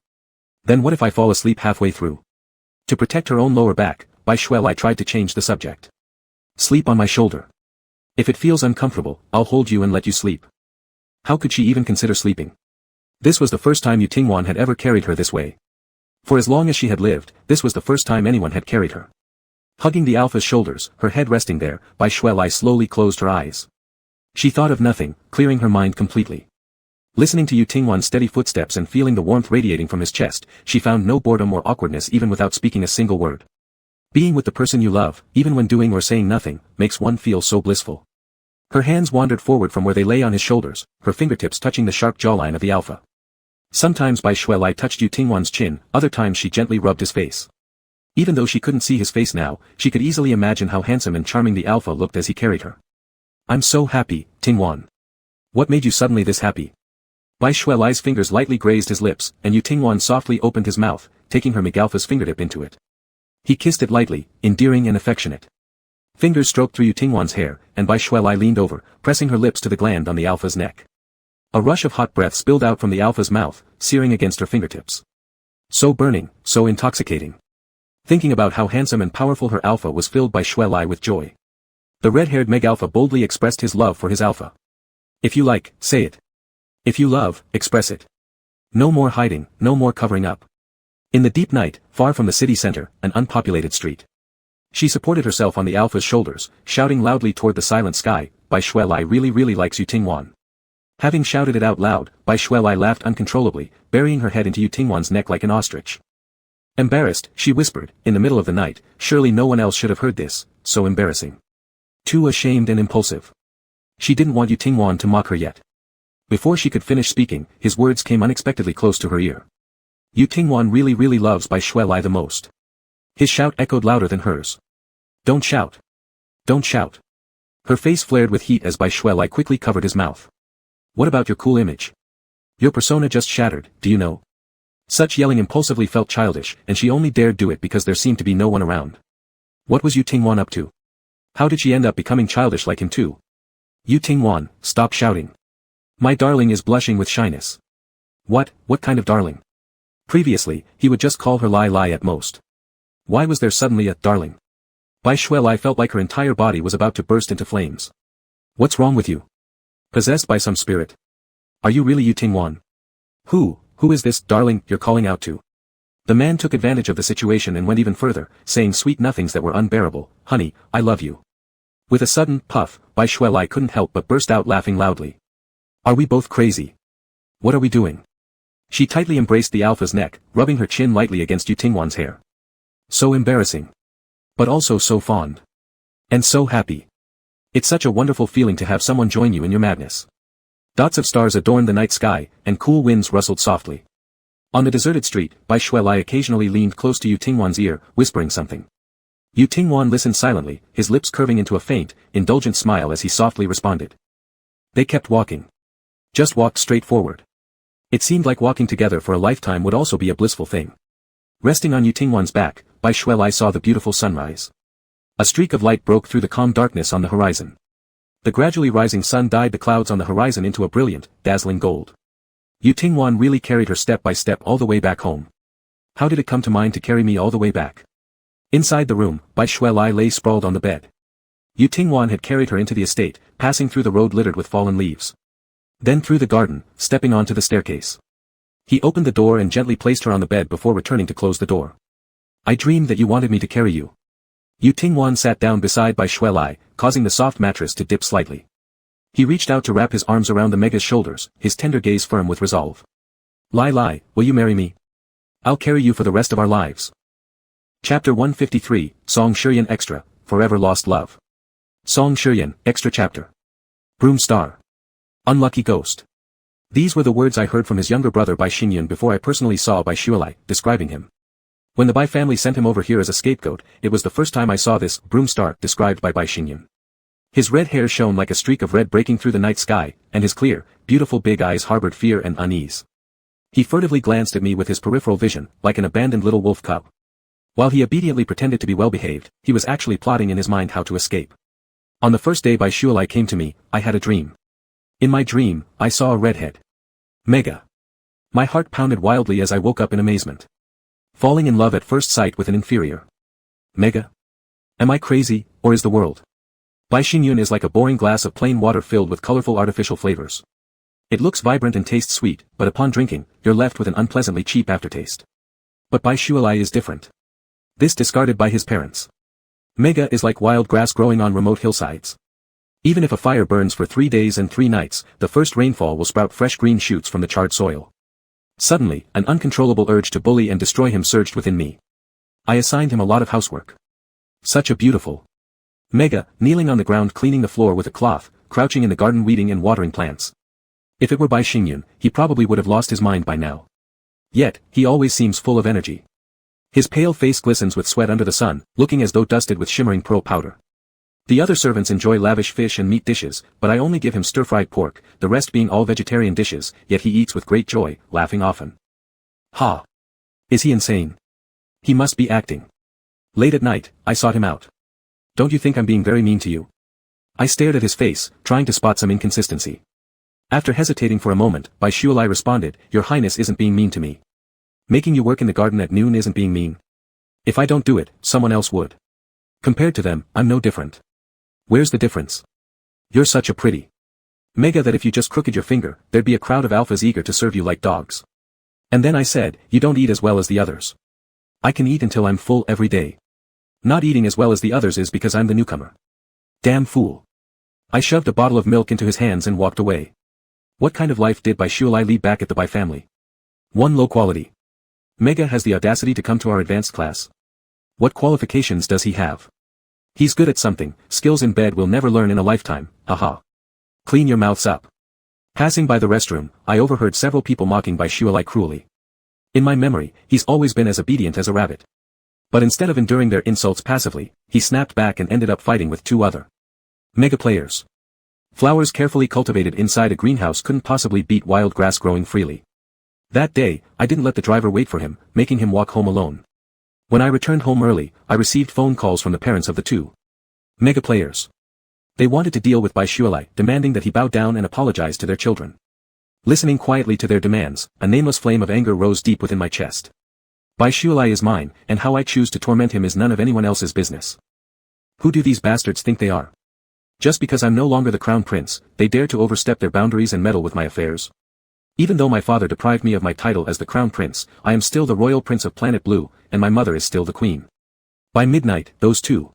Then what if I fall asleep halfway through? To protect her own lower back, Bai Shui Lai tried to change the subject. Sleep on my shoulder. If it feels uncomfortable, I'll hold you and let you sleep. How could she even consider sleeping? This was the first time Yu Tingwan had ever carried her this way. For as long as she had lived, this was the first time anyone had carried her. Hugging the alpha's shoulders, her head resting there, Bai Shui Lai slowly closed her eyes. She thought of nothing, clearing her mind completely. Listening to Yu Tingwan's steady footsteps and feeling the warmth radiating from his chest, she found no boredom or awkwardness even without speaking a single word. Being with the person you love, even when doing or saying nothing, makes one feel so blissful. Her hands wandered forward from where they lay on his shoulders, her fingertips touching the sharp jawline of the alpha. Sometimes Bai Shui Lai touched Yu Tingwan's chin, other times she gently rubbed his face. Even though she couldn't see his face now, she could easily imagine how handsome and charming the alpha looked as he carried her. I'm so happy, Tingwan. What made you suddenly this happy? Bai Shui Lai's fingers lightly grazed his lips, and Yu Tingwan softly opened his mouth, taking her McAlpha's fingertip into it. He kissed it lightly, endearing and affectionate. Fingers stroked through Yu Tingwan's hair, and Bai Shui Lai leaned over, pressing her lips to the gland on the alpha's neck. A rush of hot breath spilled out from the alpha's mouth, searing against her fingertips. So burning, so intoxicating. Thinking about how handsome and powerful her alpha was filled Bai Shui Lai with joy. The red-haired Meg-alpha boldly expressed his love for his alpha. If you like, say it. If you love, express it. No more hiding, no more covering up. In the deep night, far from the city center, an unpopulated street. She supported herself on the alpha's shoulders, shouting loudly toward the silent sky, Bai Shui Lai really likes Yu Tingwan. Having shouted it out loud, Bai Shui Lai laughed uncontrollably, burying her head into Yu Tingwan's neck like an ostrich. Embarrassed, she whispered, in the middle of the night, surely no one else should have heard this, so embarrassing. Too ashamed and impulsive. She didn't want Yu Tingwan to mock her yet. Before she could finish speaking, his words came unexpectedly close to her ear. Yu Tingwan really loves Bai Shui Lai the most. His shout echoed louder than hers. Don't shout. Don't shout. Her face flared with heat as Bai Shui Lai quickly covered his mouth. What about your cool image? Your persona just shattered, do you know? Such yelling impulsively felt childish, and she only dared do it because there seemed to be no one around. What was Yu Tingwan up to? How did she end up becoming childish like him too? Yu Tingwan, stop shouting. My darling is blushing with shyness. What kind of darling? Previously, he would just call her Lai Lai at most. Why was there suddenly a darling? Bai Shui Lai felt like her entire body was about to burst into flames. What's wrong with you? Possessed by some spirit? Are you really Yu Tingwan? Who is this darling you're calling out to? The man took advantage of the situation and went even further, saying sweet nothings that were unbearable. Honey, I love you. With a sudden puff, Bai Shui Lai couldn't help but burst out laughing loudly. Are we both crazy? What are we doing? She tightly embraced the alpha's neck, rubbing her chin lightly against Yu Tingwan's hair. So embarrassing. But also so fond. And so happy. It's such a wonderful feeling to have someone join you in your madness. Dots of stars adorned the night sky, and cool winds rustled softly. On the deserted street, Bai Shui Lai occasionally leaned close to Yu Tingwan's ear, whispering something. Yu Tingwan listened silently, his lips curving into a faint, indulgent smile as he softly responded. They kept walking. Just walked straight forward. It seemed like walking together for a lifetime would also be a blissful thing. Resting on Yu Tingwan's back, Bai Shui Lai saw the beautiful sunrise. A streak of light broke through the calm darkness on the horizon. The gradually rising sun dyed the clouds on the horizon into a brilliant, dazzling gold. Yu Tingwan really carried her step by step all the way back home. How did it come to mind to carry me all the way back? Inside the room, Bai Shuelai lay sprawled on the bed. Yu Tingwan had carried her into the estate, passing through the road littered with fallen leaves. Then through the garden, stepping onto the staircase. He opened the door and gently placed her on the bed before returning to close the door. I dreamed that you wanted me to carry you. Yu Tingwan sat down beside Bai Shuelai, causing the soft mattress to dip slightly. He reached out to wrap his arms around the Mega's shoulders, his tender gaze firm with resolve. Lai, will you marry me? I'll carry you for the rest of our lives. Chapter 153, Song Shiryan Extra, Forever Lost Love. Song Shiryan, Extra Chapter. Broom Star. Unlucky Ghost. These were the words I heard from his younger brother Bai Xingyun before I personally saw Bai Shuelai, describing him. When the Bai family sent him over here as a scapegoat, it was the first time I saw this broom star described by Bai Xingyun. His red hair shone like a streak of red breaking through the night sky, and his clear, beautiful big eyes harbored fear and unease. He furtively glanced at me with his peripheral vision, like an abandoned little wolf cub. While he obediently pretended to be well-behaved, he was actually plotting in his mind how to escape. On the first day Bai Shuelai came to me, I had a dream. In my dream, I saw a redhead. Mega. My heart pounded wildly as I woke up in amazement. Falling in love at first sight with an inferior. Mega? Am I crazy, or is the world? Bai Xingyun is like a boring glass of plain water filled with colorful artificial flavors. It looks vibrant and tastes sweet, but upon drinking, you're left with an unpleasantly cheap aftertaste. But Bai Shuelai is different. This discarded by his parents. Mega is like wild grass growing on remote hillsides. Even if a fire burns for 3 days and 3 nights, the first rainfall will sprout fresh green shoots from the charred soil. Suddenly, an uncontrollable urge to bully and destroy him surged within me. I assigned him a lot of housework. Such a beautiful Mega, kneeling on the ground cleaning the floor with a cloth, crouching in the garden weeding and watering plants. If it were Bai Xingyun, he probably would have lost his mind by now. Yet, he always seems full of energy. His pale face glistens with sweat under the sun, looking as though dusted with shimmering pearl powder. The other servants enjoy lavish fish and meat dishes, but I only give him stir-fried pork, the rest being all vegetarian dishes, yet he eats with great joy, laughing often. Ha! Is he insane? He must be acting. Late at night, I sought him out. Don't you think I'm being very mean to you? I stared at his face, trying to spot some inconsistency. After hesitating for a moment, Bai Shuelai responded, Your Highness isn't being mean to me. Making you work in the garden at noon isn't being mean. If I don't do it, someone else would. Compared to them, I'm no different. Where's the difference? You're such a pretty Mega that if you just crooked your finger, there'd be a crowd of alphas eager to serve you like dogs. And then I said, you don't eat as well as the others. I can eat until I'm full every day. Not eating as well as the others is because I'm the newcomer. Damn fool. I shoved a bottle of milk into his hands and walked away. What kind of life did Bai Shuelai lead back at the Bai family? One low quality. Mega has the audacity to come to our advanced class. What qualifications does he have? He's good at something, skills in bed we'll never learn in a lifetime, haha. Clean your mouths up. Passing by the restroom, I overheard several people mocking Bai Shuelai cruelly. In my memory, he's always been as obedient as a rabbit. But instead of enduring their insults passively, he snapped back and ended up fighting with 2 other Mega players. Flowers carefully cultivated inside a greenhouse couldn't possibly beat wild grass growing freely. That day, I didn't let the driver wait for him, making him walk home alone. When I returned home early, I received phone calls from the parents of the 2 Mega players. They wanted to deal with Bai Shuelai, demanding that he bow down and apologize to their children. Listening quietly to their demands, a nameless flame of anger rose deep within my chest. Bai Shuelai is mine, and how I choose to torment him is none of anyone else's business. Who do these bastards think they are? Just because I'm no longer the crown prince, they dare to overstep their boundaries and meddle with my affairs. Even though my father deprived me of my title as the crown prince, I am still the royal prince of Planet Blue, and my mother is still the queen. By midnight, those 2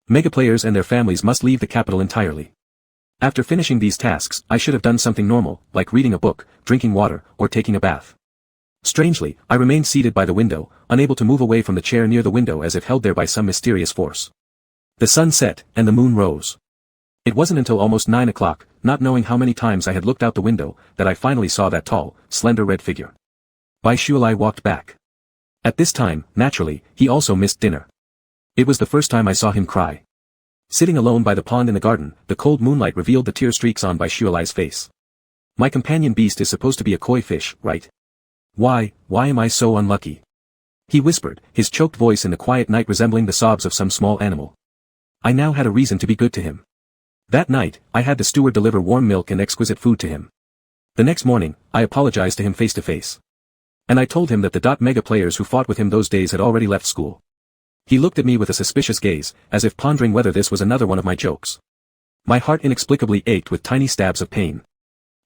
Mega players and their families must leave the capital entirely. After finishing these tasks, I should have done something normal, like reading a book, drinking water, or taking a bath. Strangely, I remained seated by the window, unable to move away from the chair near the window as if held there by some mysterious force. The sun set, and the moon rose. It wasn't until almost 9 o'clock, not knowing how many times I had looked out the window, that I finally saw that tall, slender red figure. Bai Shuelai walked back. At this time, naturally, he also missed dinner. It was the first time I saw him cry. Sitting alone by the pond in the garden, the cold moonlight revealed the tear streaks on Bai Shuelai's face. My companion beast is supposed to be a koi fish, right? Why am I so unlucky? He whispered, his choked voice in the quiet night resembling the sobs of some small animal. I now had a reason to be good to him. That night, I had the steward deliver warm milk and exquisite food to him. The next morning, I apologized to him face to face. And I told him that the .mega players who fought with him those days had already left school. He looked at me with a suspicious gaze, as if pondering whether this was another one of my jokes. My heart inexplicably ached with tiny stabs of pain.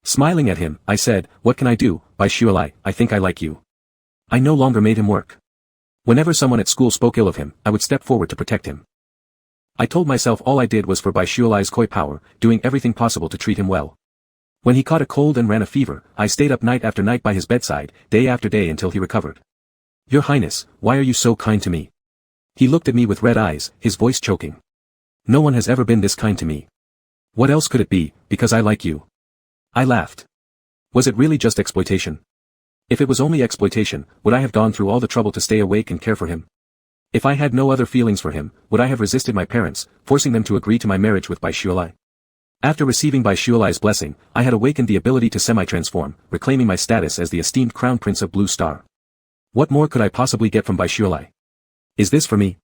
Smiling at him, I said, "What can I do, birdcage, I think I like you." I no longer made him work. Whenever someone at school spoke ill of him, I would step forward to protect him. I told myself all I did was for birdcage's koi power, doing everything possible to treat him well. When he caught a cold and ran a fever, I stayed up night after night by his bedside, day after day until he recovered. "Your Highness, why are you so kind to me?" He looked at me with red eyes, his voice choking. "No one has ever been this kind to me." "What else could it be, because I like you?" I laughed. Was it really just exploitation? If it was only exploitation, would I have gone through all the trouble to stay awake and care for him? If I had no other feelings for him, would I have resisted my parents, forcing them to agree to my marriage with birdcage? After receiving birdcage's blessing, I had awakened the ability to semi-transform, reclaiming my status as the esteemed crown prince of Blue Star. What more could I possibly get from birdcage? Is this for me?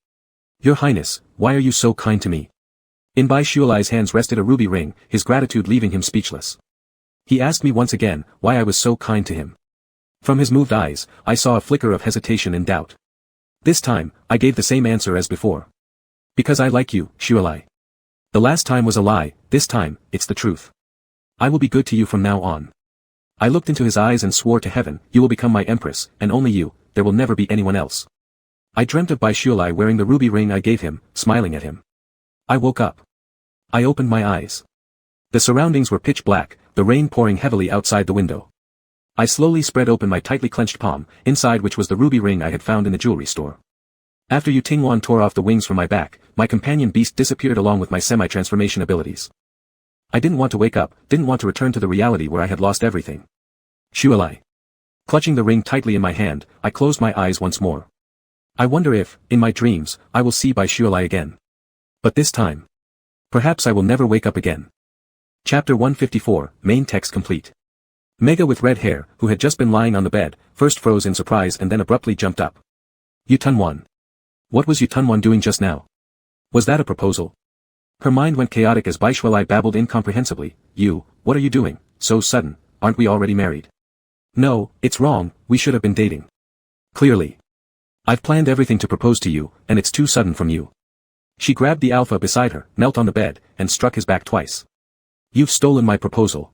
"Your Highness, why are you so kind to me?" In birdcage's hands rested a ruby ring, his gratitude leaving him speechless. He asked me once again, why I was so kind to him. From his moved eyes, I saw a flicker of hesitation and doubt. This time, I gave the same answer as before. "Because I like you, birdcage. The last time was a lie, this time, it's the truth. I will be good to you from now on." I looked into his eyes and swore to heaven, "You will become my empress, and only you, there will never be anyone else." I dreamt of birdcage wearing the ruby ring I gave him, smiling at him. I woke up. I opened my eyes. The surroundings were pitch black, the rain pouring heavily outside the window. I slowly spread open my tightly clenched palm, inside which was the ruby ring I had found in the jewelry store. After Yu Tingwan tore off the wings from my back, my companion beast disappeared along with my semi-transformation abilities. I didn't want to wake up, didn't want to return to the reality where I had lost everything. Birdcage. Clutching the ring tightly in my hand, I closed my eyes once more. I wonder if, in my dreams, I will see birdcage again. But this time, perhaps I will never wake up again. Chapter 154, main text complete. Mega with red hair, who had just been lying on the bed, first froze in surprise and then abruptly jumped up. Yu Tingwan. What was Yu Tingwan doing just now? Was that a proposal? Her mind went chaotic as birdcage babbled incomprehensibly, "You, what are you doing, so sudden, aren't we already married?" "No, it's wrong, we should have been dating." "Clearly. I've planned everything to propose to you, and it's too sudden from you." She grabbed the alpha beside her, knelt on the bed, and struck his back twice. "You've stolen my proposal."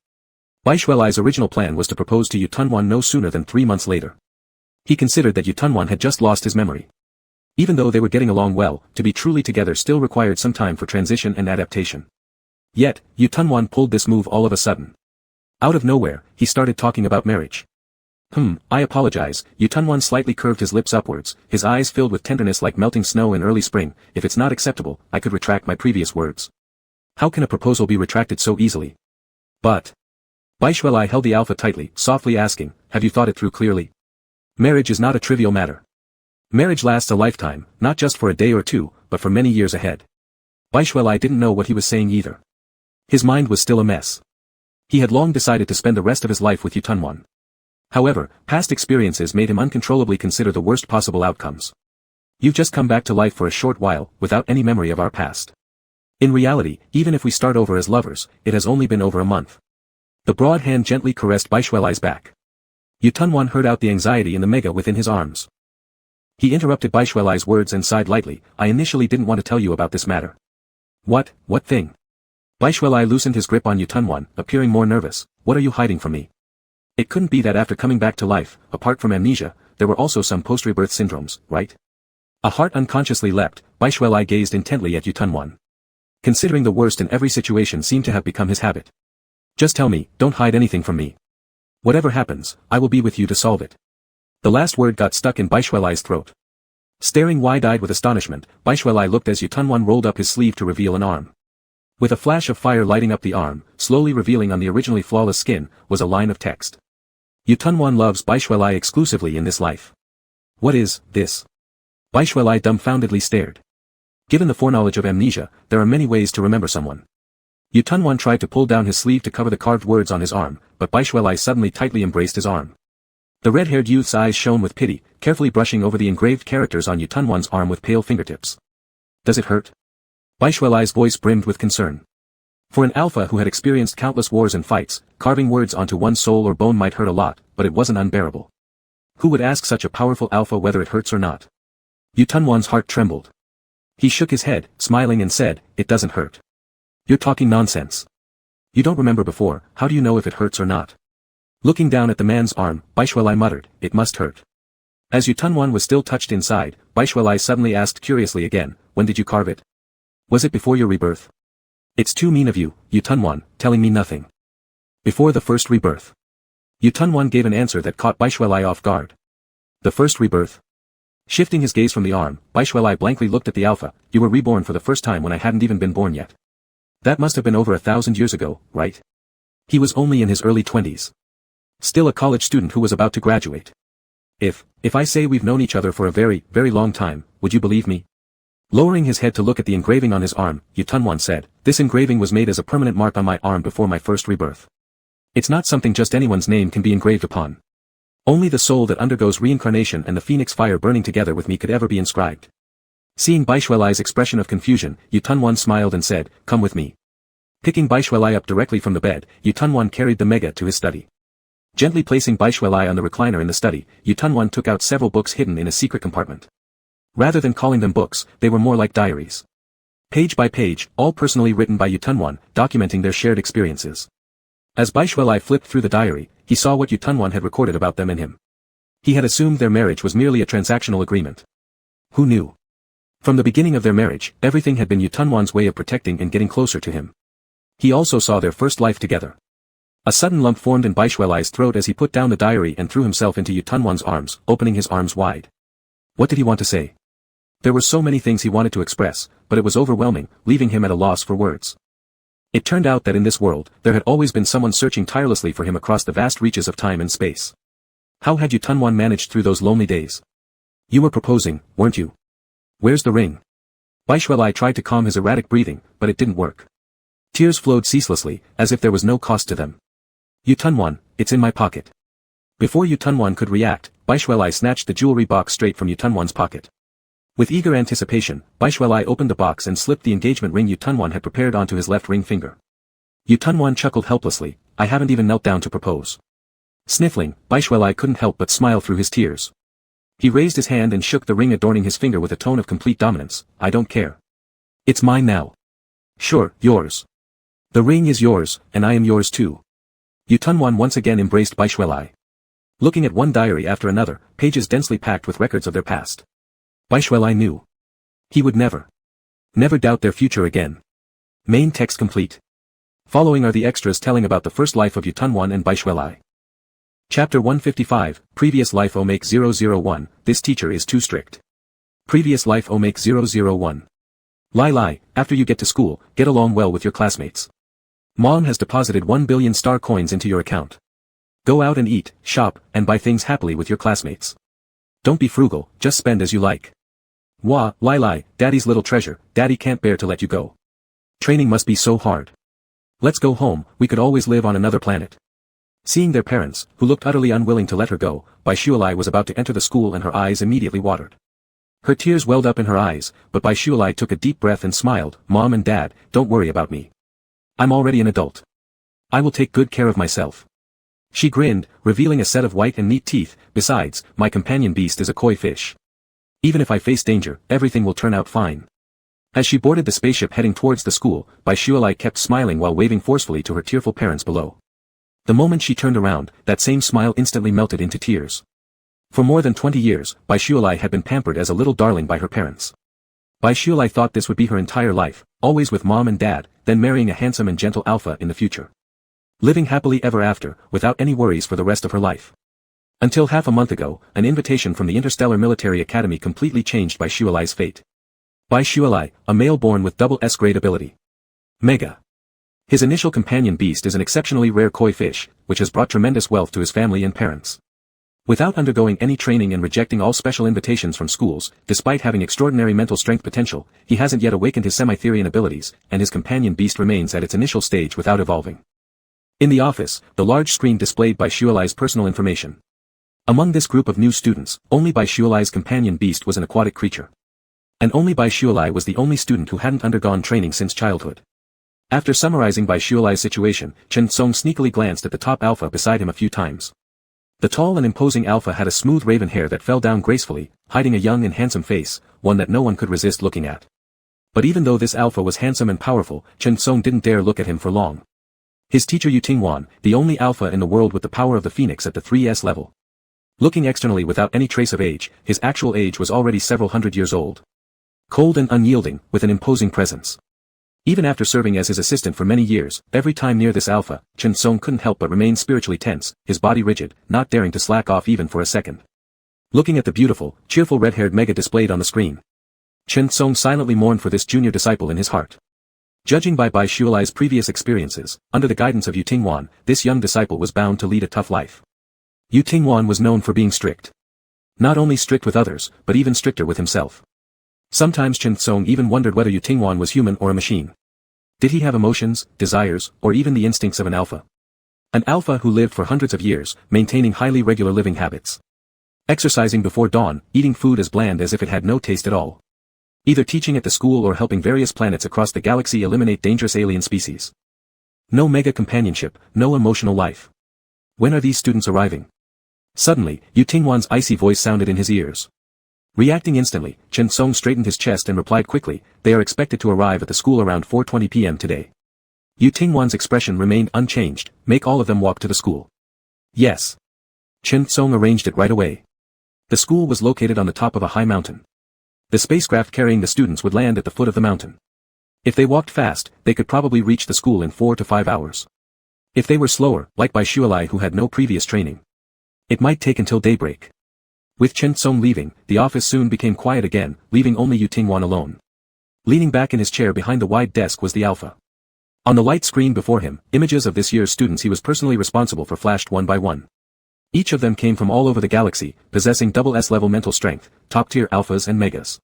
Birdcage's original plan was to propose to Yu Tingwan no sooner than 3 months later. He considered that Yu Tingwan had just lost his memory. Even though they were getting along well, to be truly together still required some time for transition and adaptation. Yet, Yu Tingwan pulled this move all of a sudden. Out of nowhere, he started talking about marriage. I apologize." Yu Tingwan slightly curved his lips upwards, his eyes filled with tenderness like melting snow in early spring. "If it's not acceptable, I could retract my previous words." "How can a proposal be retracted so easily?" "But..." Birdcage held the alpha tightly, softly asking, "Have you thought it through clearly? Marriage is not a trivial matter. Marriage lasts a lifetime, not just for a day or two, but for many years ahead." Birdcage didn't know what he was saying either. His mind was still a mess. He had long decided to spend the rest of his life with Yu Tingwan. However, past experiences made him uncontrollably consider the worst possible outcomes. "You've just come back to life for a short while, without any memory of our past. In reality, even if we start over as lovers, it has only been over a month." The broad hand gently caressed Birdcage's back. Yu Tingwan heard out the anxiety in the mega within his arms. He interrupted Birdcage's words and sighed lightly, "I initially didn't want to tell you about this matter." What thing?" Birdcage loosened his grip on Yu Tingwan, appearing more nervous. "What are you hiding from me?" It couldn't be that after coming back to life, apart from amnesia, there were also some post-rebirth syndromes, right? A heart unconsciously leapt. Birdcage gazed intently at Yu Tingwan. Considering the worst in every situation seemed to have become his habit. "Just tell me, don't hide anything from me. Whatever happens, I will be with you to solve it." The last word got stuck in Birdcage's throat. Staring wide-eyed with astonishment, Birdcage looked as Yu Tingwan rolled up his sleeve to reveal an arm. With a flash of fire lighting up the arm, slowly revealing on the originally flawless skin, was a line of text. "Yu Tingwan loves Birdcage exclusively in this life." What is this? Birdcage dumbfoundedly stared. Given the foreknowledge of amnesia, there are many ways to remember someone. Yu Tingwan tried to pull down his sleeve to cover the carved words on his arm, but Birdcage suddenly tightly embraced his arm. The red-haired youth's eyes shone with pity, carefully brushing over the engraved characters on Yu Tingwan's arm with pale fingertips. "Does it hurt?" Birdcage's voice brimmed with concern. For an alpha who had experienced countless wars and fights, carving words onto one's soul or bone might hurt a lot, but it wasn't unbearable. Who would ask such a powerful alpha whether it hurts or not? Yutunwan's heart trembled. He shook his head, smiling and said, "It doesn't hurt. You're talking nonsense. You don't remember before, how do you know if it hurts or not?" Looking down at the man's arm, Baishwalai muttered, "It must hurt." As Yutunwan was still touched inside, Baishwalai suddenly asked curiously again, "When did you carve it? Was it before your rebirth?" "It's too mean of you, Yutunwan, telling me nothing." "Before the first rebirth." Yutunwan gave an answer that caught Baishwalai off guard. "The first rebirth?" Shifting his gaze from the arm, Baishwalai blankly looked at the alpha. "You were reborn for the first time when I hadn't even been born yet. That must have been over 1,000 years ago, right?" He was only in his early 20s. Still a college student who was about to graduate. If I say we've known each other for a very, very long time, would you believe me?" Lowering his head to look at the engraving on his arm, Yutunwan said, "This engraving was made as a permanent mark on my arm before my first rebirth. It's not something just anyone's name can be engraved upon. Only the soul that undergoes reincarnation and the phoenix fire burning together with me could ever be inscribed." Seeing Baishwalai's expression of confusion, Yutunwan smiled and said, "Come with me." Picking Baishwalai up directly from the bed, Yutunwan carried the mega to his study. Gently placing Baishwalai on the recliner in the study, Yutunwan took out several books hidden in a secret compartment. Rather than calling them books, they were more like diaries. Page by page, all personally written by Yutunwan, documenting their shared experiences. As Baishwalai flipped through the diary, he saw what Yutunwan had recorded about them and him. He had assumed their marriage was merely a transactional agreement. Who knew? From the beginning of their marriage, everything had been Yutunwan's way of protecting and getting closer to him. He also saw their first life together. A sudden lump formed in Baishwalai's throat as he put down the diary and threw himself into Yutunwan's arms, opening his arms wide. What did he want to say? There were so many things he wanted to express, but it was overwhelming, leaving him at a loss for words. It turned out that in this world, there had always been someone searching tirelessly for him across the vast reaches of time and space. How had Yutunwan managed through those lonely days? "You were proposing, weren't you? Where's the ring?" Baishwalai tried to calm his erratic breathing, but it didn't work. Tears flowed ceaselessly, as if there was no cost to them. "Yutunwan, it's in my pocket." Before Yutunwan could react, Baishwalai snatched the jewelry box straight from Yutunwan's pocket. With eager anticipation, Baishwalai opened the box and slipped the engagement ring Yutunwan had prepared onto his left ring finger. Yutunwan chuckled helplessly, "I haven't even knelt down to propose." Sniffling, Baishwalai couldn't help but smile through his tears. He raised his hand and shook the ring adorning his finger with a tone of complete dominance. "I don't care. It's mine now." "Sure, yours. The ring is yours, and I am yours too." Yutunwan once again embraced Baishwalai. Looking at one diary after another, pages densely packed with records of their past. Baishwalai knew. He would never doubt their future again. Main text complete. Following are the extras telling about the first life of Yutunwan and Baishwalai. Chapter 155, Previous Life Omake 001, This Teacher is Too Strict. Previous Life Omake 001. Lai, after you get to school, get along well with your classmates. Mom has deposited 1 billion star coins into your account. Go out and eat, shop, and buy things happily with your classmates. Don't be frugal, just spend as you like. Wah, Lai, daddy's little treasure, daddy can't bear to let you go. Training must be so hard. Let's go home, we could always live on another planet. Seeing their parents, who looked utterly unwilling to let her go, Baishwalai was about to enter the school and her eyes immediately watered. Her tears welled up in her eyes, but Baishwalai took a deep breath and smiled. "Mom and Dad, don't worry about me. I'm already an adult. I will take good care of myself." She grinned, revealing a set of white and neat teeth. "Besides, my companion beast is a koi fish. Even if I face danger, everything will turn out fine." As she boarded the spaceship heading towards the school, Baishwalai kept smiling while waving forcefully to her tearful parents below. The moment she turned around, that same smile instantly melted into tears. For more than 20 years, Baishwalai had been pampered as a little darling by her parents. Baishwalai thought this would be her entire life, always with mom and dad, then marrying a handsome and gentle alpha in the future. Living happily ever after, without any worries for the rest of her life. Until half a month ago, an invitation from the Interstellar Military Academy completely changed Baishwalai's fate. Baishwalai, a male born with double S-grade ability. Mega. His initial companion beast is an exceptionally rare koi fish, which has brought tremendous wealth to his family and parents. Without undergoing any training and rejecting all special invitations from schools, despite having extraordinary mental strength potential, he hasn't yet awakened his semi-Therian abilities, and his companion beast remains at its initial stage without evolving. In the office, the large screen displayed Baishwalai's personal information. Among this group of new students, only Baishwalai's companion beast was an aquatic creature. And only Baishwalai was the only student who hadn't undergone training since childhood. After summarizing Bai Shualai's situation, Chen Tsong sneakily glanced at the top alpha beside him a few times. The tall and imposing alpha had a smooth raven hair that fell down gracefully, hiding a young and handsome face, one that no one could resist looking at. But even though this alpha was handsome and powerful, Chen Tsong didn't dare look at him for long. His teacher Yu Tingwan, the only alpha in the world with the power of the phoenix at the 3S level. Looking externally without any trace of age, his actual age was already several hundred years old. Cold and unyielding, with an imposing presence. Even after serving as his assistant for many years, every time near this alpha, Chen Tsong couldn't help but remain spiritually tense, his body rigid, not daring to slack off even for a second. Looking at the beautiful, cheerful red-haired Mega displayed on the screen, Chen Tsong silently mourned for this junior disciple in his heart. Judging by Bai Shualai's previous experiences, under the guidance of Yu Tingwan, this young disciple was bound to lead a tough life. Yu Tingwan was known for being strict. Not only strict with others, but even stricter with himself. Sometimes Chen Tsong even wondered whether Yu Tingwan was human or a machine. Did he have emotions, desires, or even the instincts of an alpha? An alpha who lived for hundreds of years, maintaining highly regular living habits. Exercising before dawn, eating food as bland as if it had no taste at all. Either teaching at the school or helping various planets across the galaxy eliminate dangerous alien species. No mega companionship, no emotional life. When are these students arriving? Suddenly, Yu Tingwan's icy voice sounded in his ears. Reacting instantly, Chen Tsong straightened his chest and replied quickly, "They are expected to arrive at the school around 4:20 p.m. today." Yu Tingwan's expression remained unchanged, "Make all of them walk to the school." "Yes." Chen Tsong arranged it right away. The school was located on the top of a high mountain. The spacecraft carrying the students would land at the foot of the mountain. If they walked fast, they could probably reach the school in 4 to 5 hours. If they were slower, like Bai Shualai who had no previous training, it might take until daybreak. With Chen Tsong leaving, the office soon became quiet again, leaving only Yu Tingwan alone. Leaning back in his chair behind the wide desk was the alpha. On the light screen before him, images of this year's students he was personally responsible for flashed one by one. Each of them came from all over the galaxy, possessing SS level mental strength, top-tier alphas and megas.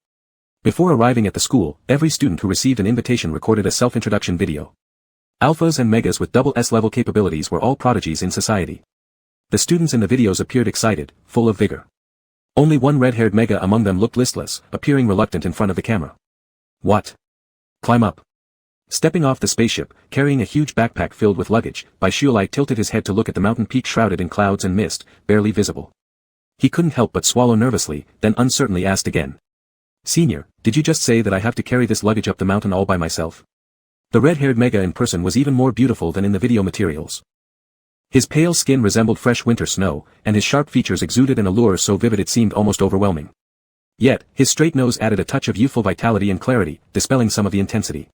Before arriving at the school, every student who received an invitation recorded a self-introduction video. Alphas and megas with SS level capabilities were all prodigies in society. The students in the videos appeared excited, full of vigor. Only one red-haired mega among them looked listless, appearing reluctant in front of the camera. "What? Climb up." Stepping off the spaceship, carrying a huge backpack filled with luggage, Bai Shualai tilted his head to look at the mountain peak shrouded in clouds and mist, barely visible. He couldn't help but swallow nervously, then uncertainly asked again. "Senior, did you just say that I have to carry this luggage up the mountain all by myself?" The red-haired mega in person was even more beautiful than in the video materials. His pale skin resembled fresh winter snow, and his sharp features exuded an allure so vivid it seemed almost overwhelming. Yet, his straight nose added a touch of youthful vitality and clarity, dispelling some of the intensity.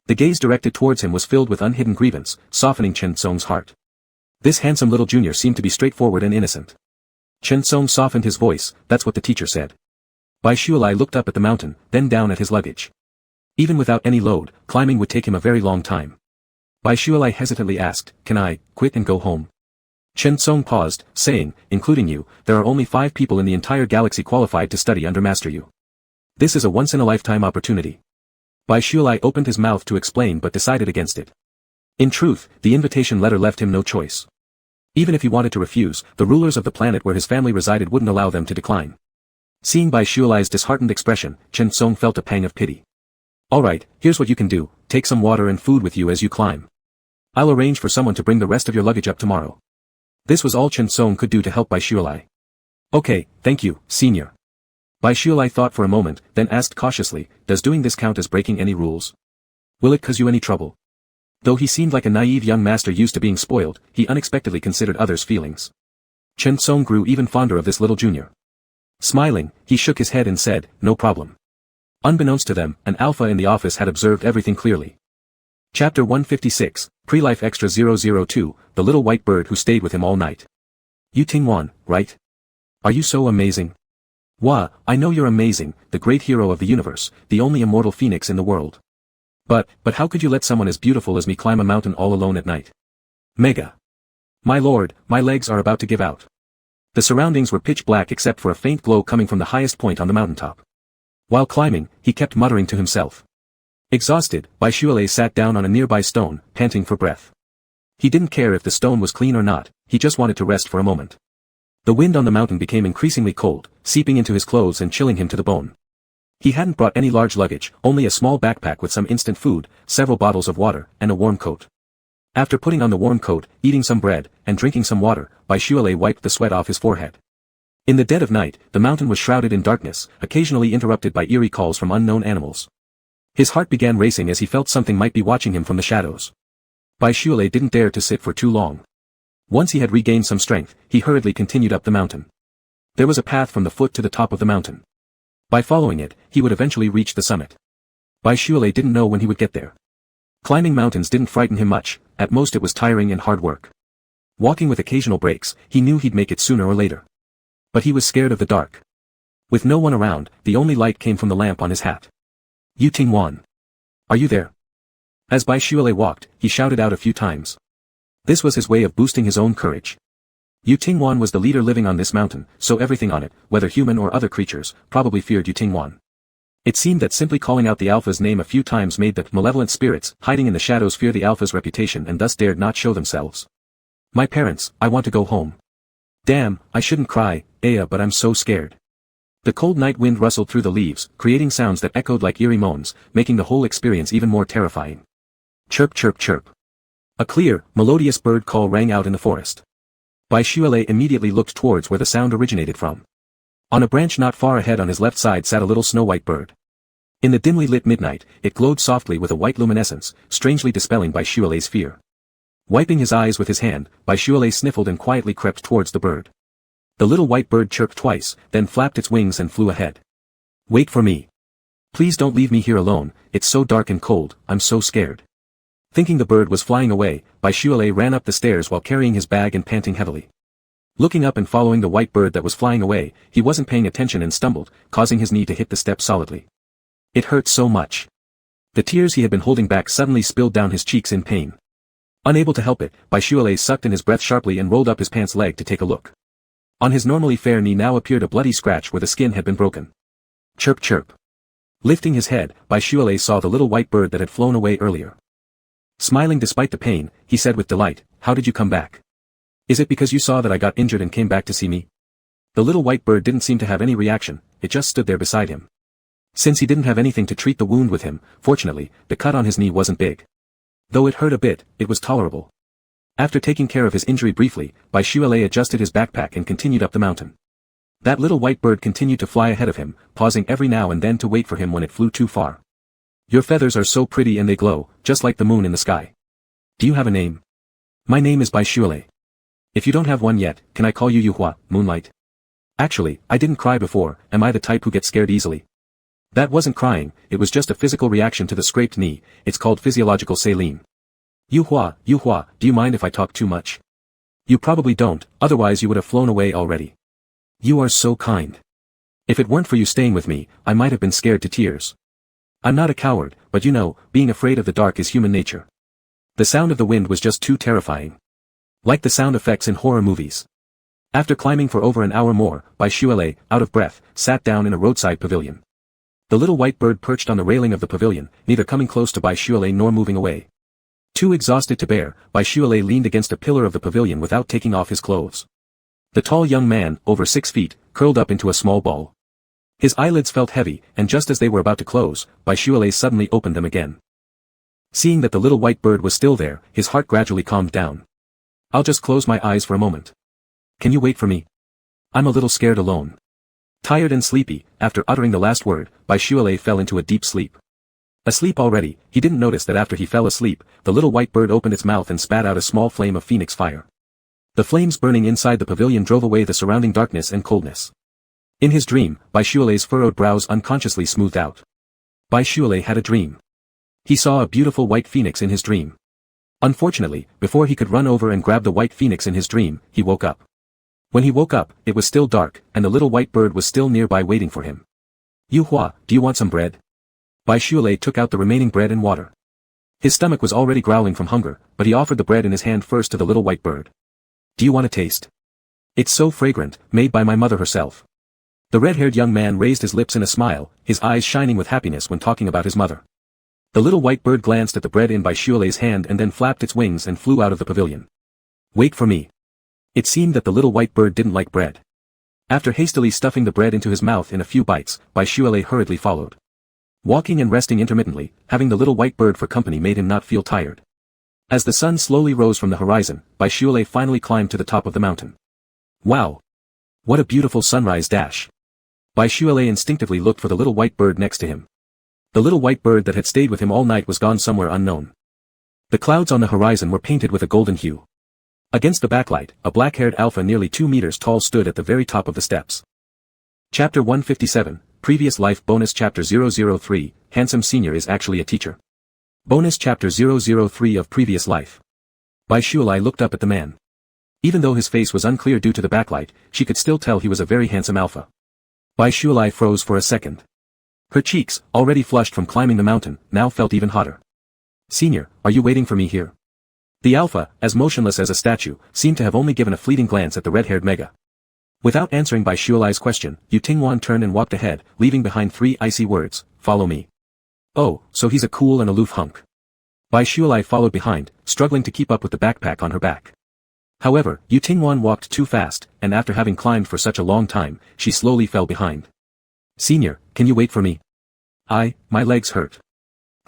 The gaze directed towards him was filled with unhidden grievance, softening Chen Tsong's heart. This handsome little junior seemed to be straightforward and innocent. Chen Tsong softened his voice, "That's what the teacher said." Bai Shualai looked up at the mountain, then down at his luggage. Even without any load, climbing would take him a very long time. Bai Shualai hesitantly asked, "Can I quit and go home?" Chen Tsong paused, saying, "Including you, there are only 5 people in the entire galaxy qualified to study under Master Yu. This is a once-in-a-lifetime opportunity." Bai Shualai opened his mouth to explain but decided against it. In truth, the invitation letter left him no choice. Even if he wanted to refuse, the rulers of the planet where his family resided wouldn't allow them to decline. Seeing Bai Shualai's disheartened expression, Chen Tsong felt a pang of pity. "Alright, here's what you can do, take some water and food with you as you climb. I'll arrange for someone to bring the rest of your luggage up tomorrow." This was all Chen Tsong could do to help Bai Shualai. "Okay, thank you, senior." Bai Shualai thought for a moment, then asked cautiously, "Does doing this count as breaking any rules? Will it cause you any trouble?" Though he seemed like a naive young master used to being spoiled, he unexpectedly considered others' feelings. Chen Tsong grew even fonder of this little junior. Smiling, he shook his head and said, "No problem." Unbeknownst to them, an alpha in the office had observed everything clearly. Chapter 156, Pre-Life Extra 002, The Little White Bird Who Stayed with Him All Night. "Yu Tingwan, right? Are you so amazing?" "Wah, I know you're amazing, the great hero of the universe, the only immortal phoenix in the world. But how could you let someone as beautiful as me climb a mountain all alone at night?" "Mega. My lord, my legs are about to give out." The surroundings were pitch black except for a faint glow coming from the highest point on the mountaintop. While climbing, he kept muttering to himself. Exhausted, Bai Shualai sat down on a nearby stone, panting for breath. He didn't care if the stone was clean or not, he just wanted to rest for a moment. The wind on the mountain became increasingly cold, seeping into his clothes and chilling him to the bone. He hadn't brought any large luggage, only a small backpack with some instant food, several bottles of water, and a warm coat. After putting on the warm coat, eating some bread, and drinking some water, Baishuale wiped the sweat off his forehead. In the dead of night, the mountain was shrouded in darkness, occasionally interrupted by eerie calls from unknown animals. His heart began racing as he felt something might be watching him from the shadows. Baishuale didn't dare to sit for too long. Once he had regained some strength, he hurriedly continued up the mountain. There was a path from the foot to the top of the mountain. By following it, he would eventually reach the summit. Baishuale didn't know when he would get there. Climbing mountains didn't frighten him much, at most it was tiring and hard work. Walking with occasional breaks, he knew he'd make it sooner or later. But he was scared of the dark. With no one around, the only light came from the lamp on his hat. "Yu Tingwan. Are you there?" As Baishuale walked, he shouted out a few times. This was his way of boosting his own courage. Yu Tingwan was the leader living on this mountain, so everything on it, whether human or other creatures, probably feared Yu Tingwan. It seemed that simply calling out the Alpha's name a few times made the malevolent spirits hiding in the shadows fear the Alpha's reputation and thus dared not show themselves. "My parents, I want to go home. Damn, I shouldn't cry, Aya, but I'm so scared." The cold night wind rustled through the leaves, creating sounds that echoed like eerie moans, making the whole experience even more terrifying. Chirp chirp chirp. A clear, melodious bird call rang out in the forest. Baishuale immediately looked towards where the sound originated from. On a branch not far ahead on his left side sat a little snow-white bird. In the dimly lit midnight, it glowed softly with a white luminescence, strangely dispelling Baishuale's fear. Wiping his eyes with his hand, Baishuale sniffled and quietly crept towards the bird. The little white bird chirped twice, then flapped its wings and flew ahead. "Wait for me. Please don't leave me here alone, it's so dark and cold, I'm so scared." Thinking the bird was flying away, Baishuale ran up the stairs while carrying his bag and panting heavily. Looking up and following the white bird that was flying away, he wasn't paying attention and stumbled, causing his knee to hit the step solidly. It hurt so much. The tears he had been holding back suddenly spilled down his cheeks in pain. Unable to help it, Baishuale sucked in his breath sharply and rolled up his pants leg to take a look. On his normally fair knee now appeared a bloody scratch where the skin had been broken. Chirp chirp. Lifting his head, Baishuale saw the little white bird that had flown away earlier. Smiling despite the pain, he said with delight, "How did you come back? Is it because you saw that I got injured and came back to see me?" The little white bird didn't seem to have any reaction, it just stood there beside him. Since he didn't have anything to treat the wound with him, fortunately, the cut on his knee wasn't big. Though it hurt a bit, it was tolerable. After taking care of his injury briefly, Baishuale adjusted his backpack and continued up the mountain. That little white bird continued to fly ahead of him, pausing every now and then to wait for him when it flew too far. "Your feathers are so pretty and they glow, just like the moon in the sky. Do you have a name?" "My name is Baishuale. If you don't have one yet, can I call you Yuhua, Moonlight?" "Actually, I didn't cry before, am I the type who gets scared easily?" That wasn't crying, it was just a physical reaction to the scraped knee, it's called physiological saline. Yuhua, do you mind if I talk too much?" "You probably don't, otherwise you would have flown away already." "You are so kind. If it weren't for you staying with me, I might have been scared to tears. I'm not a coward, but you know, being afraid of the dark is human nature." The sound of the wind was just too terrifying. Like the sound effects in horror movies. After climbing for over an hour more, Baishuale, out of breath, sat down in a roadside pavilion. The little white bird perched on the railing of the pavilion, neither coming close to Baishuale nor moving away. Too exhausted to bear, Baishuale leaned against a pillar of the pavilion without taking off his clothes. The tall young man, over 6 feet, curled up into a small ball. His eyelids felt heavy, and just as they were about to close, Baishuale suddenly opened them again. Seeing that the little white bird was still there, his heart gradually calmed down. "I'll just close my eyes for a moment. Can you wait for me? I'm a little scared alone." Tired and sleepy, after uttering the last word, Baishuale fell into a deep sleep. Asleep already, he didn't notice that after he fell asleep, the little white bird opened its mouth and spat out a small flame of phoenix fire. The flames burning inside the pavilion drove away the surrounding darkness and coldness. In his dream, Baishuale's furrowed brows unconsciously smoothed out. Baishuale had a dream. He saw a beautiful white phoenix in his dream. Unfortunately, before he could run over and grab the white phoenix in his dream, he woke up. When he woke up, it was still dark, and the little white bird was still nearby waiting for him. "Yuhua, do you want some bread?" Baishuale took out the remaining bread and water. His stomach was already growling from hunger, but he offered the bread in his hand first to the little white bird. "Do you want a taste? It's so fragrant, made by my mother herself." The red-haired young man raised his lips in a smile, his eyes shining with happiness when talking about his mother. The little white bird glanced at the bread in Baishuale's hand and then flapped its wings and flew out of the pavilion. "Wait for me." It seemed that the little white bird didn't like bread. After hastily stuffing the bread into his mouth in a few bites, Baishuele hurriedly followed. Walking and resting intermittently, having the little white bird for company made him not feel tired. As the sun slowly rose from the horizon, Baishuele finally climbed to the top of the mountain. Wow! What a beautiful sunrise dash! Baishuele instinctively looked for the little white bird next to him. The little white bird that had stayed with him all night was gone somewhere unknown. The clouds on the horizon were painted with a golden hue. Against the backlight, a black-haired alpha nearly 2 meters tall stood at the very top of the steps. Chapter 157, Previous Life Bonus Chapter 003, Handsome Senior is actually a teacher. Bonus Chapter 003 of Previous Life. Baishuele looked up at the man. Even though his face was unclear due to the backlight, she could still tell he was a very handsome alpha. Baishuele froze for a second. Her cheeks, already flushed from climbing the mountain, now felt even hotter. Senior, are you waiting for me here? The alpha, as motionless as a statue, seemed to have only given a fleeting glance at the red-haired mega. Without answering Baishuele's question, Yu Tingwan turned and walked ahead, leaving behind 3 icy words, follow me. Oh, so he's a cool and aloof hunk. Baishuele followed behind, struggling to keep up with the backpack on her back. However, Yu Tingwan walked too fast, and after having climbed for such a long time, she slowly fell behind. Senior, can you wait for me? My legs hurt.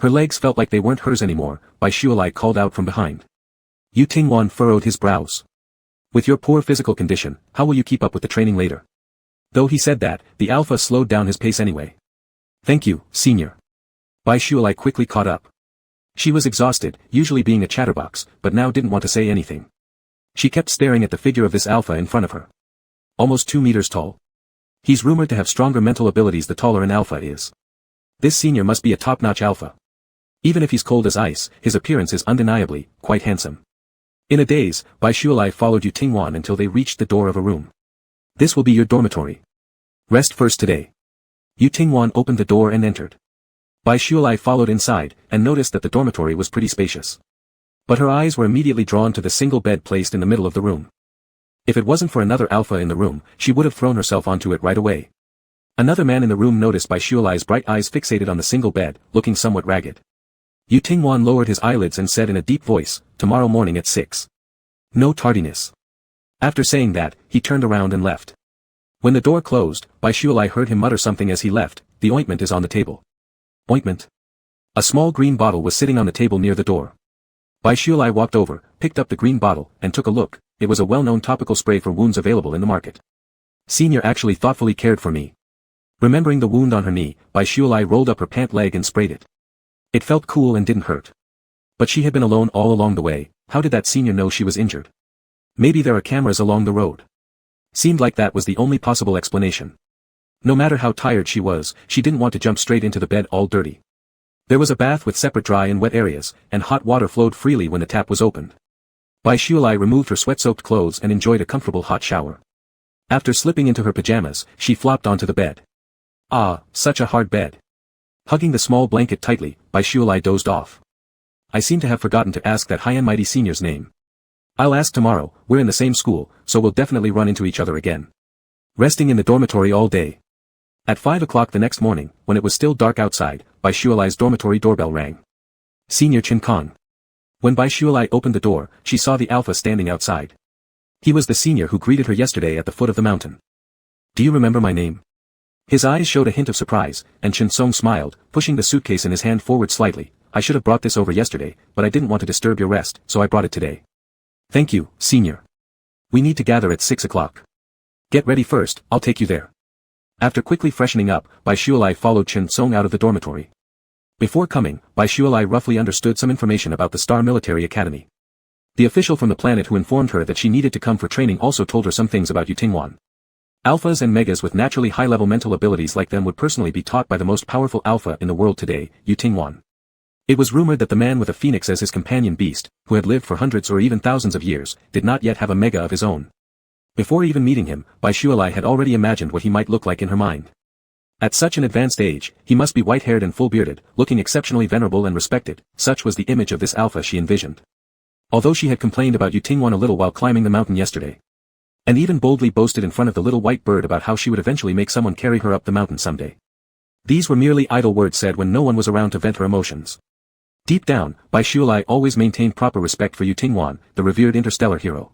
Her legs felt like they weren't hers anymore, Baishuele called out from behind. Yu Tingwan furrowed his brows. With your poor physical condition, how will you keep up with the training later? Though he said that, the alpha slowed down his pace anyway. Thank you, senior. Baishuele quickly caught up. She was exhausted, usually being a chatterbox, but now didn't want to say anything. She kept staring at the figure of this alpha in front of her. Almost 2 meters tall. He's rumored to have stronger mental abilities the taller an alpha is. This senior must be a top-notch alpha. Even if he's cold as ice, his appearance is undeniably quite handsome. In a daze, Baishuele followed Yu Tingwan until they reached the door of a room. This will be your dormitory. Rest first today. Yu Tingwan opened the door and entered. Baishuele followed inside, and noticed that the dormitory was pretty spacious. But her eyes were immediately drawn to the single bed placed in the middle of the room. If it wasn't for another alpha in the room, she would have thrown herself onto it right away. Another man in the room noticed Baishuele's bright eyes fixated on the single bed, looking somewhat ragged. Yu Tingwan lowered his eyelids and said in a deep voice, tomorrow morning at 6. No tardiness. After saying that, he turned around and left. When the door closed, Baishuele heard him mutter something as he left, the ointment is on the table. Ointment? A small green bottle was sitting on the table near the door. Baishuele walked over, picked up the green bottle, and took a look. It was a well-known topical spray for wounds available in the market. Senior actually thoughtfully cared for me. Remembering the wound on her knee, Baishuele rolled up her pant leg and sprayed it. It felt cool and didn't hurt. But she had been alone all along the way, how did that senior know she was injured? Maybe there are cameras along the road. Seemed like that was the only possible explanation. No matter how tired she was, she didn't want to jump straight into the bed all dirty. There was a bath with separate dry and wet areas, and hot water flowed freely when the tap was opened. Baishuele removed her sweat-soaked clothes and enjoyed a comfortable hot shower. After slipping into her pajamas, she flopped onto the bed. Ah, such a hard bed. Hugging the small blanket tightly, Baishuele dozed off. I seem to have forgotten to ask that high and mighty senior's name. I'll ask tomorrow, we're in the same school, so we'll definitely run into each other again. Resting in the dormitory all day. At 5 o'clock the next morning, when it was still dark outside, Baishuele's dormitory doorbell rang. Senior Chin Kong. When Baishuele opened the door, she saw the alpha standing outside. He was the senior who greeted her yesterday at the foot of the mountain. Do you remember my name? His eyes showed a hint of surprise, and Chen Song smiled, pushing the suitcase in his hand forward slightly. I should have brought this over yesterday, but I didn't want to disturb your rest, so I brought it today. Thank you, senior. We need to gather at 6 o'clock. Get ready first, I'll take you there. After quickly freshening up, Baishuele followed Chen Song out of the dormitory. Before coming, Baishuele roughly understood some information about the Star Military Academy. The official from the planet who informed her that she needed to come for training also told her some things about Yu Tingwan. Alphas and megas with naturally high-level mental abilities like them would personally be taught by the most powerful alpha in the world today, Yu Tingwan. It was rumored that the man with a phoenix as his companion beast, who had lived for hundreds or even thousands of years, did not yet have a mega of his own. Before even meeting him, Baishuele had already imagined what he might look like in her mind. At such an advanced age, he must be white-haired and full-bearded, looking exceptionally venerable and respected. Such was the image of this alpha she envisioned. Although she had complained about Yu Tingwan a little while climbing the mountain yesterday, and even boldly boasted in front of the little white bird about how she would eventually make someone carry her up the mountain someday. These were merely idle words said when no one was around to vent her emotions. Deep down, Baishuele always maintained proper respect for Yu Tingwan, the revered interstellar hero.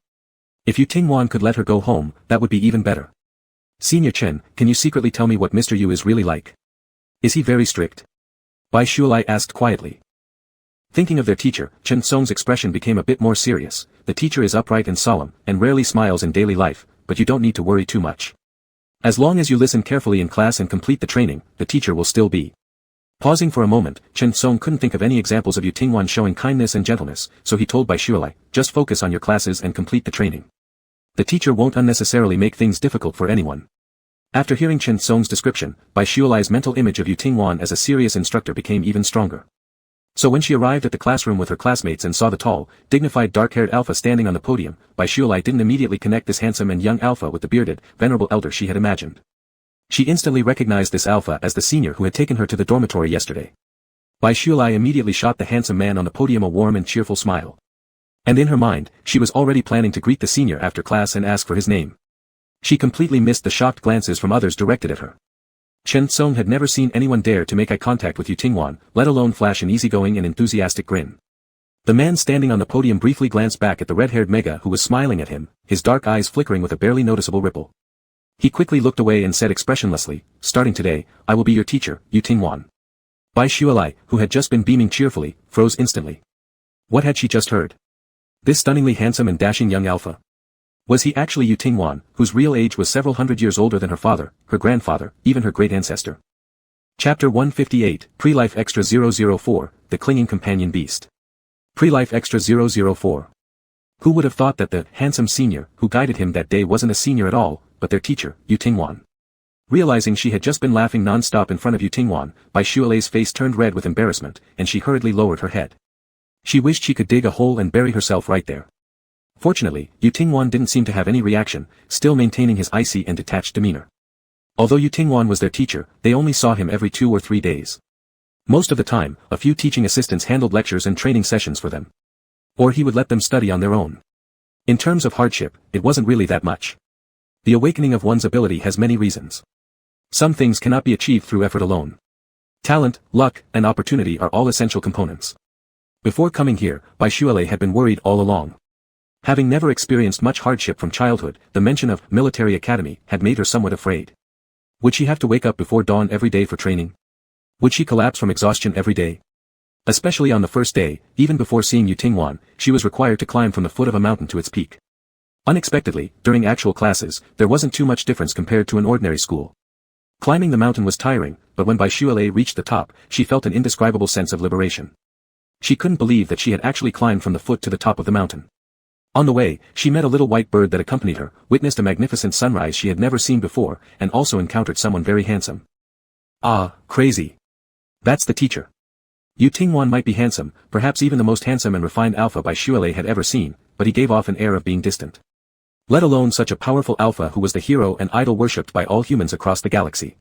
If Yu Tingwan could let her go home, that would be even better. Senior Chen, can you secretly tell me what Mr. Yu is really like? Is he very strict? Bai Shuilai asked quietly. Thinking of their teacher, Chen Song's expression became a bit more serious. The teacher is upright and solemn, and rarely smiles in daily life, but you don't need to worry too much. As long as you listen carefully in class and complete the training, the teacher will still be. Pausing for a moment, Chen Song couldn't think of any examples of Yu Tingwan showing kindness and gentleness, so he told Bai Shuilai, just focus on your classes and complete the training. The teacher won't unnecessarily make things difficult for anyone. After hearing Chen Song's description, Bai Shuilai's mental image of Yu Tingwan as a serious instructor became even stronger. So when she arrived at the classroom with her classmates and saw the tall, dignified dark-haired alpha standing on the podium, Bai Shuilai didn't immediately connect this handsome and young alpha with the bearded, venerable elder she had imagined. She instantly recognized this alpha as the senior who had taken her to the dormitory yesterday. Bai Shuilai immediately shot the handsome man on the podium a warm and cheerful smile. And in her mind, she was already planning to greet the senior after class and ask for his name. She completely missed the shocked glances from others directed at her. Chen Song had never seen anyone dare to make eye contact with Yu Tingwan, let alone flash an easygoing and enthusiastic grin. The man standing on the podium briefly glanced back at the red-haired mega who was smiling at him, his dark eyes flickering with a barely noticeable ripple. He quickly looked away and said expressionlessly, starting today, I will be your teacher, Yu Tingwan. Bai Shuilai, who had just been beaming cheerfully, froze instantly. What had she just heard? This stunningly handsome and dashing young alpha? Was he actually Yu Tingwan, whose real age was several hundred years older than her father, her grandfather, even her great-ancestor? Chapter 158, Pre-Life Extra 004, The Clinging Companion Beast. Pre-Life Extra 004. Who would have thought that the handsome senior who guided him that day wasn't a senior at all, but their teacher, Yu Tingwan? Realizing she had just been laughing non-stop in front of Yu Tingwan, Bai Shuilai's face turned red with embarrassment, and she hurriedly lowered her head. She wished she could dig a hole and bury herself right there. Fortunately, Yu Tingwan didn't seem to have any reaction, still maintaining his icy and detached demeanor. Although Yu Tingwan was their teacher, they only saw him every 2 or 3 days. Most of the time, a few teaching assistants handled lectures and training sessions for them. Or he would let them study on their own. In terms of hardship, it wasn't really that much. The awakening of one's ability has many reasons. Some things cannot be achieved through effort alone. Talent, luck, and opportunity are all essential components. Before coming here, Bai Shuilai had been worried all along. Having never experienced much hardship from childhood, the mention of military academy had made her somewhat afraid. Would she have to wake up before dawn every day for training? Would she collapse from exhaustion every day? Especially on the first day, even before seeing Yu Tingwan, she was required to climb from the foot of a mountain to its peak. Unexpectedly, during actual classes, there wasn't too much difference compared to an ordinary school. Climbing the mountain was tiring, but when Bai Shuilai reached the top, she felt an indescribable sense of liberation. She couldn't believe that she had actually climbed from the foot to the top of the mountain. On the way, she met a little white bird that accompanied her, witnessed a magnificent sunrise she had never seen before, and also encountered someone very handsome. Ah, crazy. That's the teacher. Yu Tingwan might be handsome, perhaps even the most handsome and refined alpha Bai Shuilai had ever seen, but he gave off an air of being distant. Let alone such a powerful alpha who was the hero and idol worshipped by all humans across the galaxy.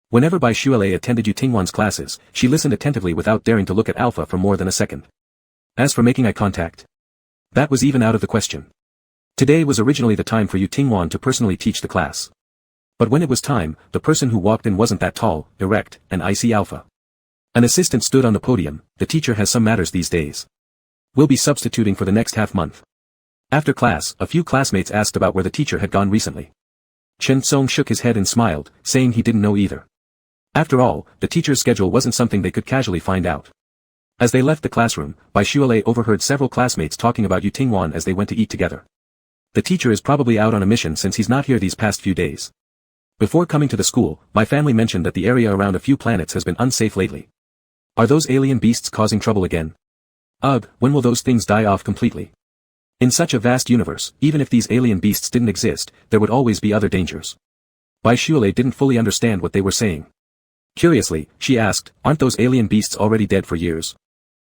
Whenever Bai Shuilai attended Yu Tingwan's classes, she listened attentively without daring to look at alpha for more than a second. As for making eye contact, that was even out of the question. Today was originally the time for Yu Tingwan to personally teach the class. But when it was time, the person who walked in wasn't that tall, erect, and icy alpha. An assistant stood on the podium. The teacher has some matters these days. We'll be substituting for the next half-month. After class, a few classmates asked about where the teacher had gone recently. Chen Song shook his head and smiled, saying he didn't know either. After all, the teacher's schedule wasn't something they could casually find out. As they left the classroom, Bai Shuilai overheard several classmates talking about Yu Tingwan as they went to eat together. The teacher is probably out on a mission since he's not here these past few days. Before coming to the school, my family mentioned that the area around a few planets has been unsafe lately. Are those alien beasts causing trouble again? Ugh, when will those things die off completely? In such a vast universe, even if these alien beasts didn't exist, there would always be other dangers. Bai Shuilai didn't fully understand what they were saying. Curiously, she asked, aren't those alien beasts already dead for years?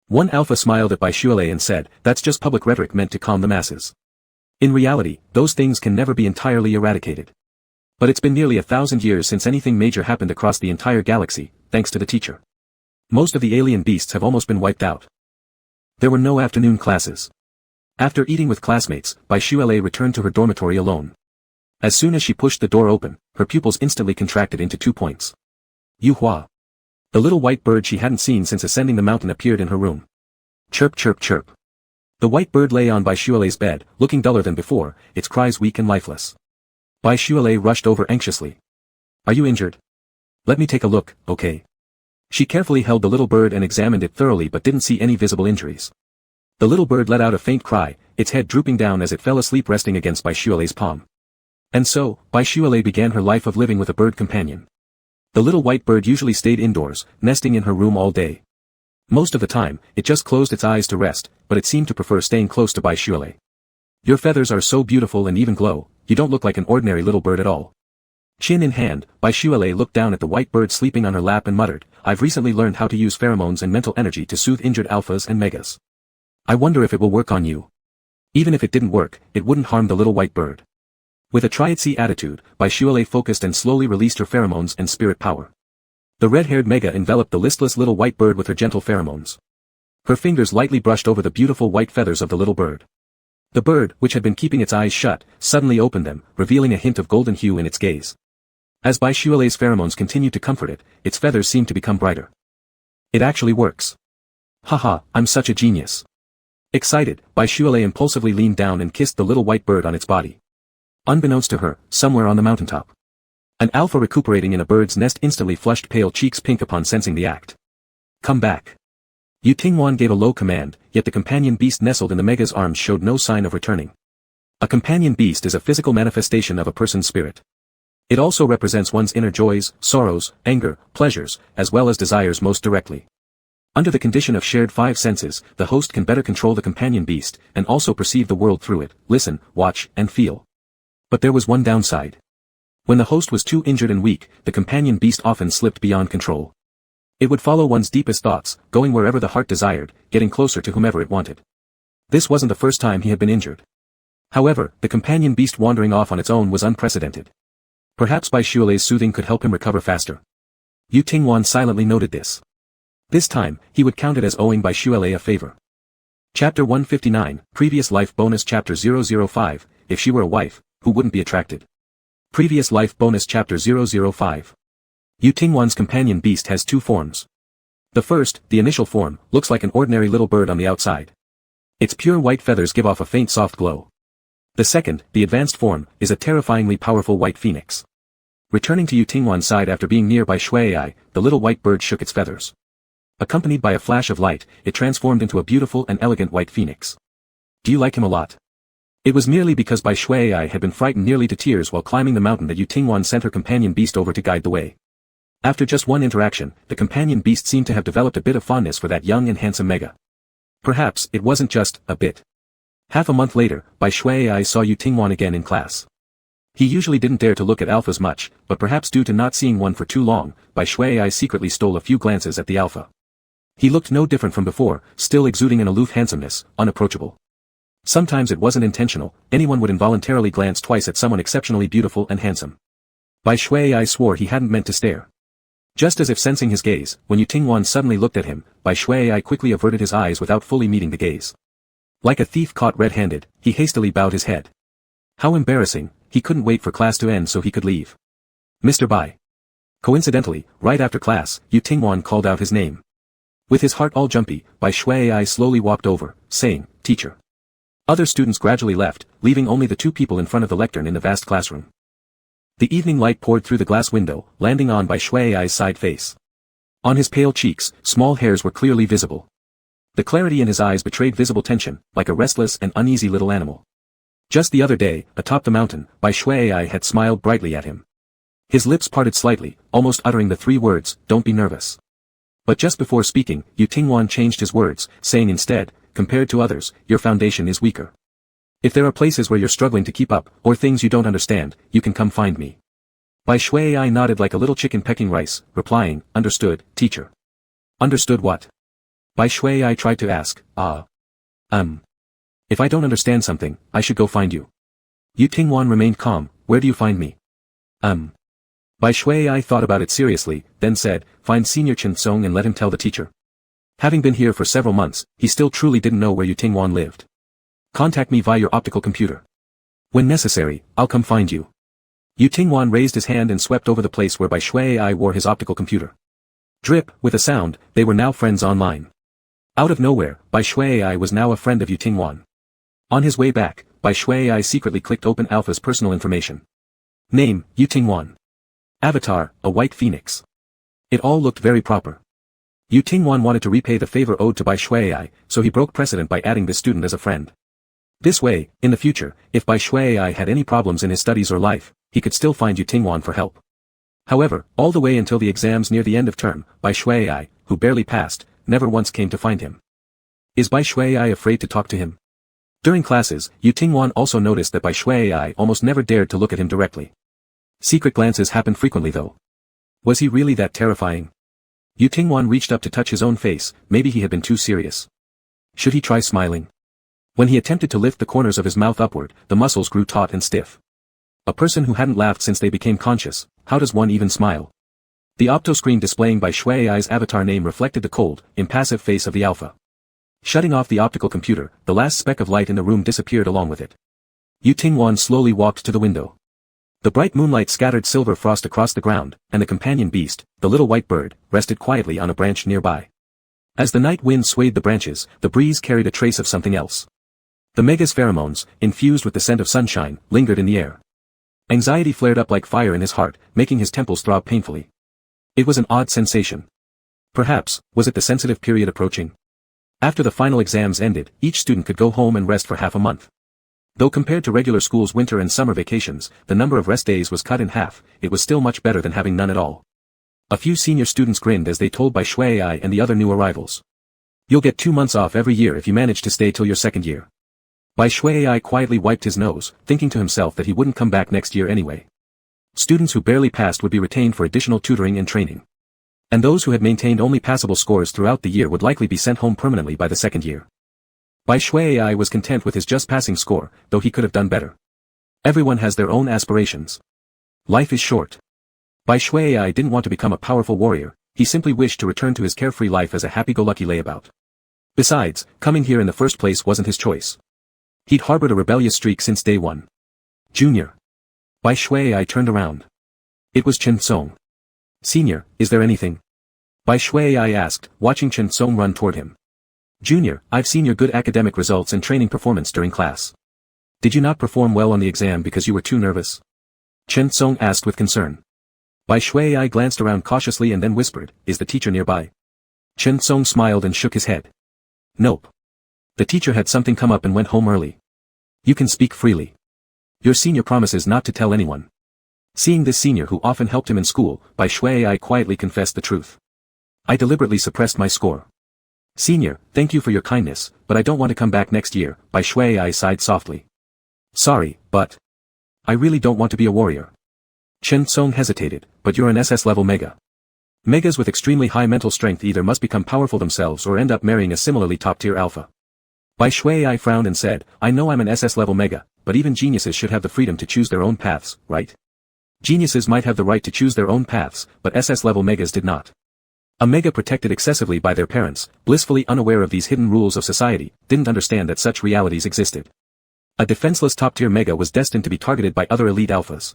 One alpha smiled at Bai Shuilai and said, that's just public rhetoric meant to calm the masses. In reality, those things can never be entirely eradicated. But it's been nearly 1,000 years since anything major happened across the entire galaxy, thanks to the teacher. Most of the alien beasts have almost been wiped out. There were no afternoon classes. After eating with classmates, Bai Shuilai returned to her dormitory alone. As soon as she pushed the door open, her pupils instantly contracted into 2 points. Yu Hua. The little white bird she hadn't seen since ascending the mountain appeared in her room. Chirp chirp chirp. The white bird lay on Bai Shuilai's bed, looking duller than before, its cries weak and lifeless. Bai Shualei rushed over anxiously. Are you injured? Let me take a look, okay? She carefully held the little bird and examined it thoroughly but didn't see any visible injuries. The little bird let out a faint cry, its head drooping down as it fell asleep resting against Bai Shualei's palm. And so, Bai Shualei began her life of living with a bird companion. The little white bird usually stayed indoors, nesting in her room all day. Most of the time, it just closed its eyes to rest, but it seemed to prefer staying close to Bai Shualei. Your feathers are so beautiful and even glow, you don't look like an ordinary little bird at all. Chin in hand, Bai Shualei looked down at the white bird sleeping on her lap and muttered, I've recently learned how to use pheromones and mental energy to soothe injured alphas and megas. I wonder if it will work on you. Even if it didn't work, it wouldn't harm the little white bird. With a try-it-see attitude, Bai Shualei focused and slowly released her pheromones and spirit power. The red-haired mega enveloped the listless little white bird with her gentle pheromones. Her fingers lightly brushed over the beautiful white feathers of the little bird. The bird, which had been keeping its eyes shut, suddenly opened them, revealing a hint of golden hue in its gaze. As Bai Shualei's pheromones continued to comfort it, its feathers seemed to become brighter. It actually works. Haha, I'm such a genius. Excited, Bai Shualei impulsively leaned down and kissed the little white bird on its body. Unbeknownst to her, somewhere on the mountaintop, an alpha recuperating in a bird's nest instantly flushed pale cheeks pink upon sensing the act. Come back. Yu Tingwan gave a low command, yet the companion beast nestled in the mega's arms showed no sign of returning. A companion beast is a physical manifestation of a person's spirit. It also represents one's inner joys, sorrows, anger, pleasures, as well as desires most directly. Under the condition of shared five senses, the host can better control the companion beast, and also perceive the world through it, listen, watch, and feel. But there was one downside. When the host was too injured and weak, the companion beast often slipped beyond control. It would follow one's deepest thoughts, going wherever the heart desired, getting closer to whomever it wanted. This wasn't the first time he had been injured. However, the companion beast wandering off on its own was unprecedented. Perhaps Bai Shualei's soothing could help him recover faster. Yu Tingwan silently noted this. This time, he would count it as owing Bai Shualei a favor. Chapter 159, Previous Life Bonus Chapter 005, If she were a wife, who wouldn't be attracted? Previous Life Bonus Chapter 005. Yu Tingwan's companion beast has two forms. The first, the initial form, looks like an ordinary little bird on the outside. Its pure white feathers give off a faint soft glow. The second, the advanced form, is a terrifyingly powerful white phoenix. Returning to Yu Tingwan's side after being near Bai Shualei, the little white bird shook its feathers. Accompanied by a flash of light, it transformed into a beautiful and elegant white phoenix. Do you like him a lot? It was merely because Bai Shualei had been frightened nearly to tears while climbing the mountain that Yu Tingwan sent her companion beast over to guide the way. After just one interaction, the companion beast seemed to have developed a bit of fondness for that young and handsome mega. Perhaps, it wasn't just a bit. Half a month later, Bai Shualei saw Yu Tingwan again in class. He usually didn't dare to look at alphas much, but perhaps due to not seeing one for too long, Bai Shualei secretly stole a few glances at the alpha. He looked no different from before, still exuding an aloof handsomeness, unapproachable. Sometimes it wasn't intentional, anyone would involuntarily glance twice at someone exceptionally beautiful and handsome. Bai Shualei swore he hadn't meant to stare. Just as if sensing his gaze, when Yu Tingwan suddenly looked at him, Bai Shualei quickly averted his eyes without fully meeting the gaze. Like a thief caught red-handed, he hastily bowed his head. How embarrassing, he couldn't wait for class to end so he could leave. Mr. Bai. Coincidentally, right after class, Yu Tingwan called out his name. With his heart all jumpy, Bai Shualei slowly walked over, saying, Teacher. Other students gradually left, leaving only the two people in front of the lectern in the vast classroom. The evening light poured through the glass window, landing on Bai Shualei's side face. On his pale cheeks, small hairs were clearly visible. The clarity in his eyes betrayed visible tension, like a restless and uneasy little animal. Just the other day, atop the mountain, Bai Shualei had smiled brightly at him. His lips parted slightly, almost uttering the three words, don't be nervous. But just before speaking, Yu Tingwan changed his words, saying instead, compared to others, your foundation is weaker. If there are places where you're struggling to keep up, or things you don't understand, you can come find me. Bai Shualei nodded like a little chicken pecking rice, replying, understood, teacher. Understood what? Bai Shualei tried to ask, If I don't understand something, I should go find you. Yu Tingwan remained calm, where do you find me? Bai Shualei thought about it seriously, then said, find Senior Chen Song and let him tell the teacher. Having been here for several months, he still truly didn't know where Yu Tingwan lived. Contact me via your optical computer. When necessary, I'll come find you. Yu Tingwan raised his hand and swept over the place where Bai Shualei wore his optical computer. Drip, with a sound, they were now friends online. Out of nowhere, Bai Shualei was now a friend of Yu Tingwan. On his way back, Bai Shualei secretly clicked open Alpha's personal information. Name, Yu Tingwan. Avatar, a white phoenix. It all looked very proper. Yu Tingwan wanted to repay the favor owed to Bai Shuai, so he broke precedent by adding this student as a friend. This way, in the future, if Bai Shuai had any problems in his studies or life, he could still find Yu Tingwan for help. However, all the way until the exams near the end of term, Bai Shuai, who barely passed, never once came to find him. Is Bai Shuai afraid to talk to him? During classes, Yu Tingwan also noticed that Bai Shuai almost never dared to look at him directly. Secret glances happened frequently though. Was he really that terrifying? Yu Tingwan reached up to touch his own face, maybe he had been too serious. Should he try smiling? When he attempted to lift the corners of his mouth upward, the muscles grew taut and stiff. A person who hadn't laughed since they became conscious, how does one even smile? The optoscreen displaying Bai Shuai's avatar name reflected the cold, impassive face of the alpha. Shutting off the optical computer, the last speck of light in the room disappeared along with it. Yu Tingwan slowly walked to the window. The bright moonlight scattered silver frost across the ground, and the companion beast, the little white bird, rested quietly on a branch nearby. As the night wind swayed the branches, the breeze carried a trace of something else. The mega's pheromones, infused with the scent of sunshine, lingered in the air. Anxiety flared up like fire in his heart, making his temples throb painfully. It was an odd sensation. Perhaps, was it the sensitive period approaching? After the final exams ended, each student could go home and rest for half a month. Though compared to regular school's winter and summer vacations, the number of rest days was cut in half, it was still much better than having none at all. A few senior students grinned as they told Bai Shuai and the other new arrivals. You'll get 2 months off every year if you manage to stay till your second year. Bai Shuai quietly wiped his nose, thinking to himself that he wouldn't come back next year anyway. Students who barely passed would be retained for additional tutoring and training. And those who had maintained only passable scores throughout the year would likely be sent home permanently by the second year. Bai Shuai was content with his just passing score, though he could have done better. Everyone has their own aspirations. Life is short. Bai Shuai didn't want to become a powerful warrior, he simply wished to return to his carefree life as a happy-go-lucky layabout. Besides, coming here in the first place wasn't his choice. He'd harbored a rebellious streak since day one. Junior. Bai Shuai turned around. It was Chen Song. Senior, is there anything? Bai Shuai asked, watching Chen Song run toward him. Junior, I've seen your good academic results and training performance during class. Did you not perform well on the exam because you were too nervous? Chen Song asked with concern. Bai Shuai glanced around cautiously and then whispered, is the teacher nearby? Chen Song smiled and shook his head. Nope. The teacher had something come up and went home early. You can speak freely. Your senior promises not to tell anyone. Seeing this senior who often helped him in school, Bai Shuai quietly confessed the truth. I deliberately suppressed my score. Senior, thank you for your kindness, but I don't want to come back next year, Bai Shuai sighed softly. Sorry, but I really don't want to be a warrior. Chen Song hesitated, but you're an SS level mega. Megas with extremely high mental strength either must become powerful themselves or end up marrying a similarly top-tier alpha. Bai Shuai frowned and said, I know I'm an SS level mega, but even geniuses should have the freedom to choose their own paths, right? Geniuses might have the right to choose their own paths, but SS level megas did not. A mega protected excessively by their parents, blissfully unaware of these hidden rules of society, didn't understand that such realities existed. A defenseless top-tier mega was destined to be targeted by other elite alphas.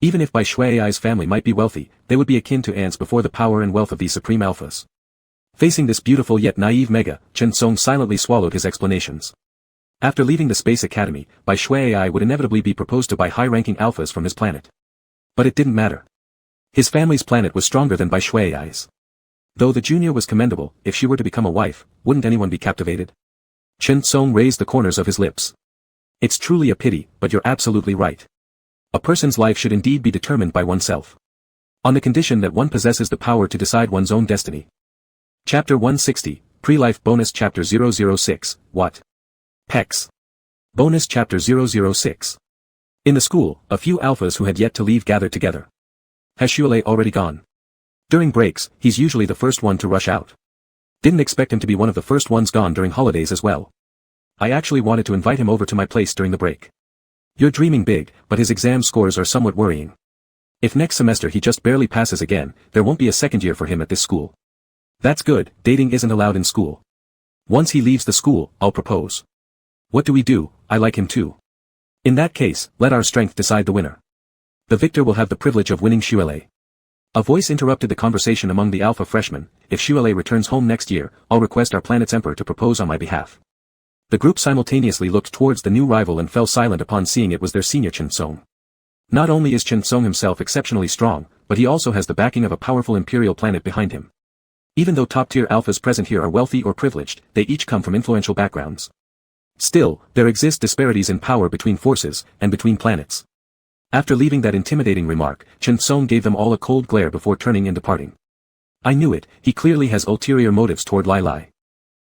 Even if Bai Shuai's family might be wealthy, they would be akin to ants before the power and wealth of these supreme alphas. Facing this beautiful yet naive mega, Chen Song silently swallowed his explanations. After leaving the Space Academy, Bai Shuai would inevitably be proposed to by high-ranking alphas from his planet. But it didn't matter. His family's planet was stronger than Bai Shuai's. Though the junior was commendable, if she were to become a wife, wouldn't anyone be captivated? Chen Song raised the corners of his lips. It's truly a pity, but you're absolutely right. A person's life should indeed be determined by oneself. On the condition that one possesses the power to decide one's own destiny. Chapter 160, Pre-Life Bonus Chapter 006, What? Pecs. Bonus Chapter 006. In the school, a few alphas who had yet to leave gathered together. Has Shuai already gone? During breaks, he's usually the first one to rush out. Didn't expect him to be one of the first ones gone during holidays as well. I actually wanted to invite him over to my place during the break. You're dreaming big, but his exam scores are somewhat worrying. If next semester he just barely passes again, there won't be a second year for him at this school. That's good, dating isn't allowed in school. Once he leaves the school, I'll propose. What do we do? I like him too. In that case, let our strength decide the winner. The victor will have the privilege of winning Shuai. A voice interrupted the conversation among the alpha freshmen. If Shuai returns home next year, I'll request our planet's emperor to propose on my behalf. The group simultaneously looked towards the new rival and fell silent upon seeing it was their senior Chen Song. Not only is Chen Song himself exceptionally strong, but he also has the backing of a powerful imperial planet behind him. Even though top-tier alphas present here are wealthy or privileged, they each come from influential backgrounds. Still, there exist disparities in power between forces, and between planets. After leaving that intimidating remark, Chen Song gave them all a cold glare before turning and departing. I knew it, he clearly has ulterior motives toward Lai Lai.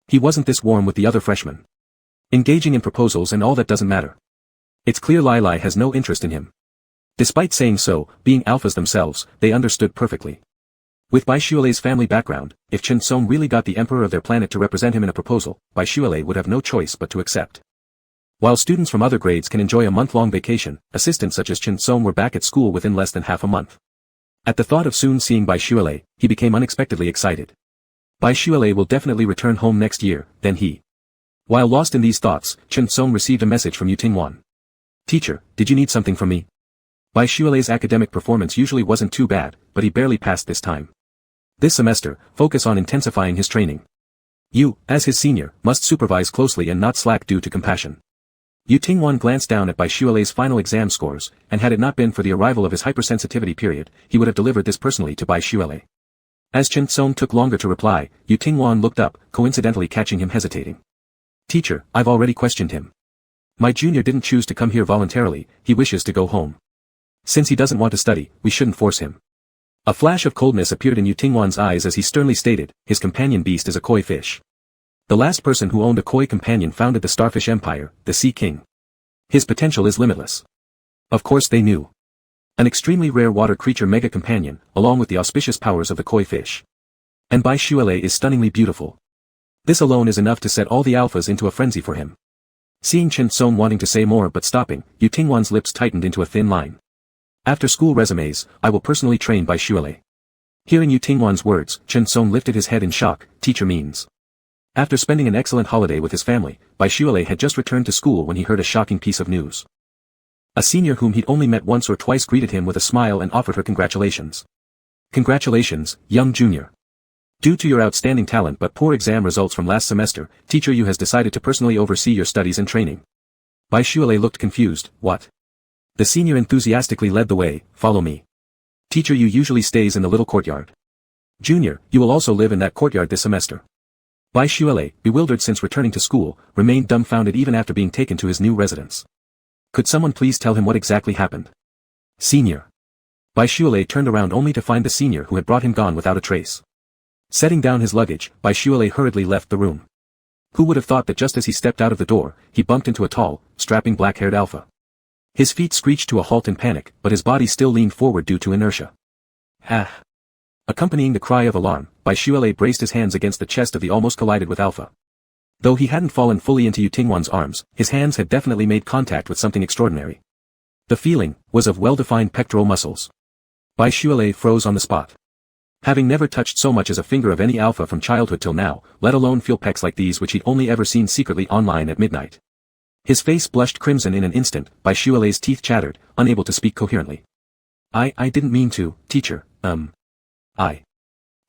He wasn't this warm with the other freshmen. Engaging in proposals and all that doesn't matter. It's clear Lai Lai has no interest in him. Despite saying so, being alphas themselves, they understood perfectly. With Bai Shuilei's family background, if Chen Song really got the emperor of their planet to represent him in a proposal, Bai Shuilei would have no choice but to accept. While students from other grades can enjoy a month-long vacation, assistants such as Chen Song were back at school within less than half a month. At the thought of soon seeing Bai Shuilei, he became unexpectedly excited. Bai Shuilei will definitely return home next year, then he. While lost in these thoughts, Chen Song received a message from Yu Tingwan. Teacher, did you need something from me? Bai Shuilei's academic performance usually wasn't too bad, but he barely passed this time. This semester, focus on intensifying his training. You, as his senior, must supervise closely and not slack due to compassion. Yu Tingwan glanced down at Bai Shuilei's final exam scores, and had it not been for the arrival of his hypersensitivity period, he would have delivered this personally to Bai Shuilei. As Chen Song took longer to reply, Yu Tingwan looked up, coincidentally catching him hesitating. Teacher, I've already questioned him. My junior didn't choose to come here voluntarily, he wishes to go home. Since he doesn't want to study, we shouldn't force him. A flash of coldness appeared in Yu Tingwan's eyes as he sternly stated, his companion beast is a koi fish. The last person who owned a koi companion founded the Starfish Empire, the Sea King. His potential is limitless. Of course they knew. An extremely rare water creature mega companion, along with the auspicious powers of the koi fish. And Bai Shuilei is stunningly beautiful. This alone is enough to set all the alphas into a frenzy for him. Seeing Chen Song wanting to say more but stopping, Yu Tingwan's lips tightened into a thin line. After school resumes, I will personally train Bai Shuilei. Hearing Yu Tingwan's words, Chen Song lifted his head in shock, teacher means. After spending an excellent holiday with his family, Bai Shuilei had just returned to school when he heard a shocking piece of news. A senior whom he'd only met once or twice greeted him with a smile and offered her congratulations. Congratulations, young junior. Due to your outstanding talent but poor exam results from last semester, teacher Yu has decided to personally oversee your studies and training. Bai Shuilei looked confused, what? The senior enthusiastically led the way, follow me. Teacher Yu usually stays in the little courtyard. Junior, you will also live in that courtyard this semester. Bai Shuilei, bewildered since returning to school, remained dumbfounded even after being taken to his new residence. Could someone please tell him what exactly happened? Senior. Bai Shuilei turned around only to find the senior who had brought him gone without a trace. Setting down his luggage, Bai Shuilei hurriedly left the room. Who would have thought that just as he stepped out of the door, he bumped into a tall, strapping black-haired alpha. His feet screeched to a halt in panic, but his body still leaned forward due to inertia. Ah! Accompanying the cry of alarm, Bai Shuilei braced his hands against the chest of the almost collided with alpha. Though he hadn't fallen fully into Yu Tingwan's arms, his hands had definitely made contact with something extraordinary. The feeling was of well-defined pectoral muscles. Bai Shuilei froze on the spot. Having never touched so much as a finger of any alpha from childhood till now, let alone feel pecs like these which he'd only ever seen secretly online at midnight. His face blushed crimson in an instant, Bai Shuilei's teeth chattered, unable to speak coherently. I didn't mean to, teacher,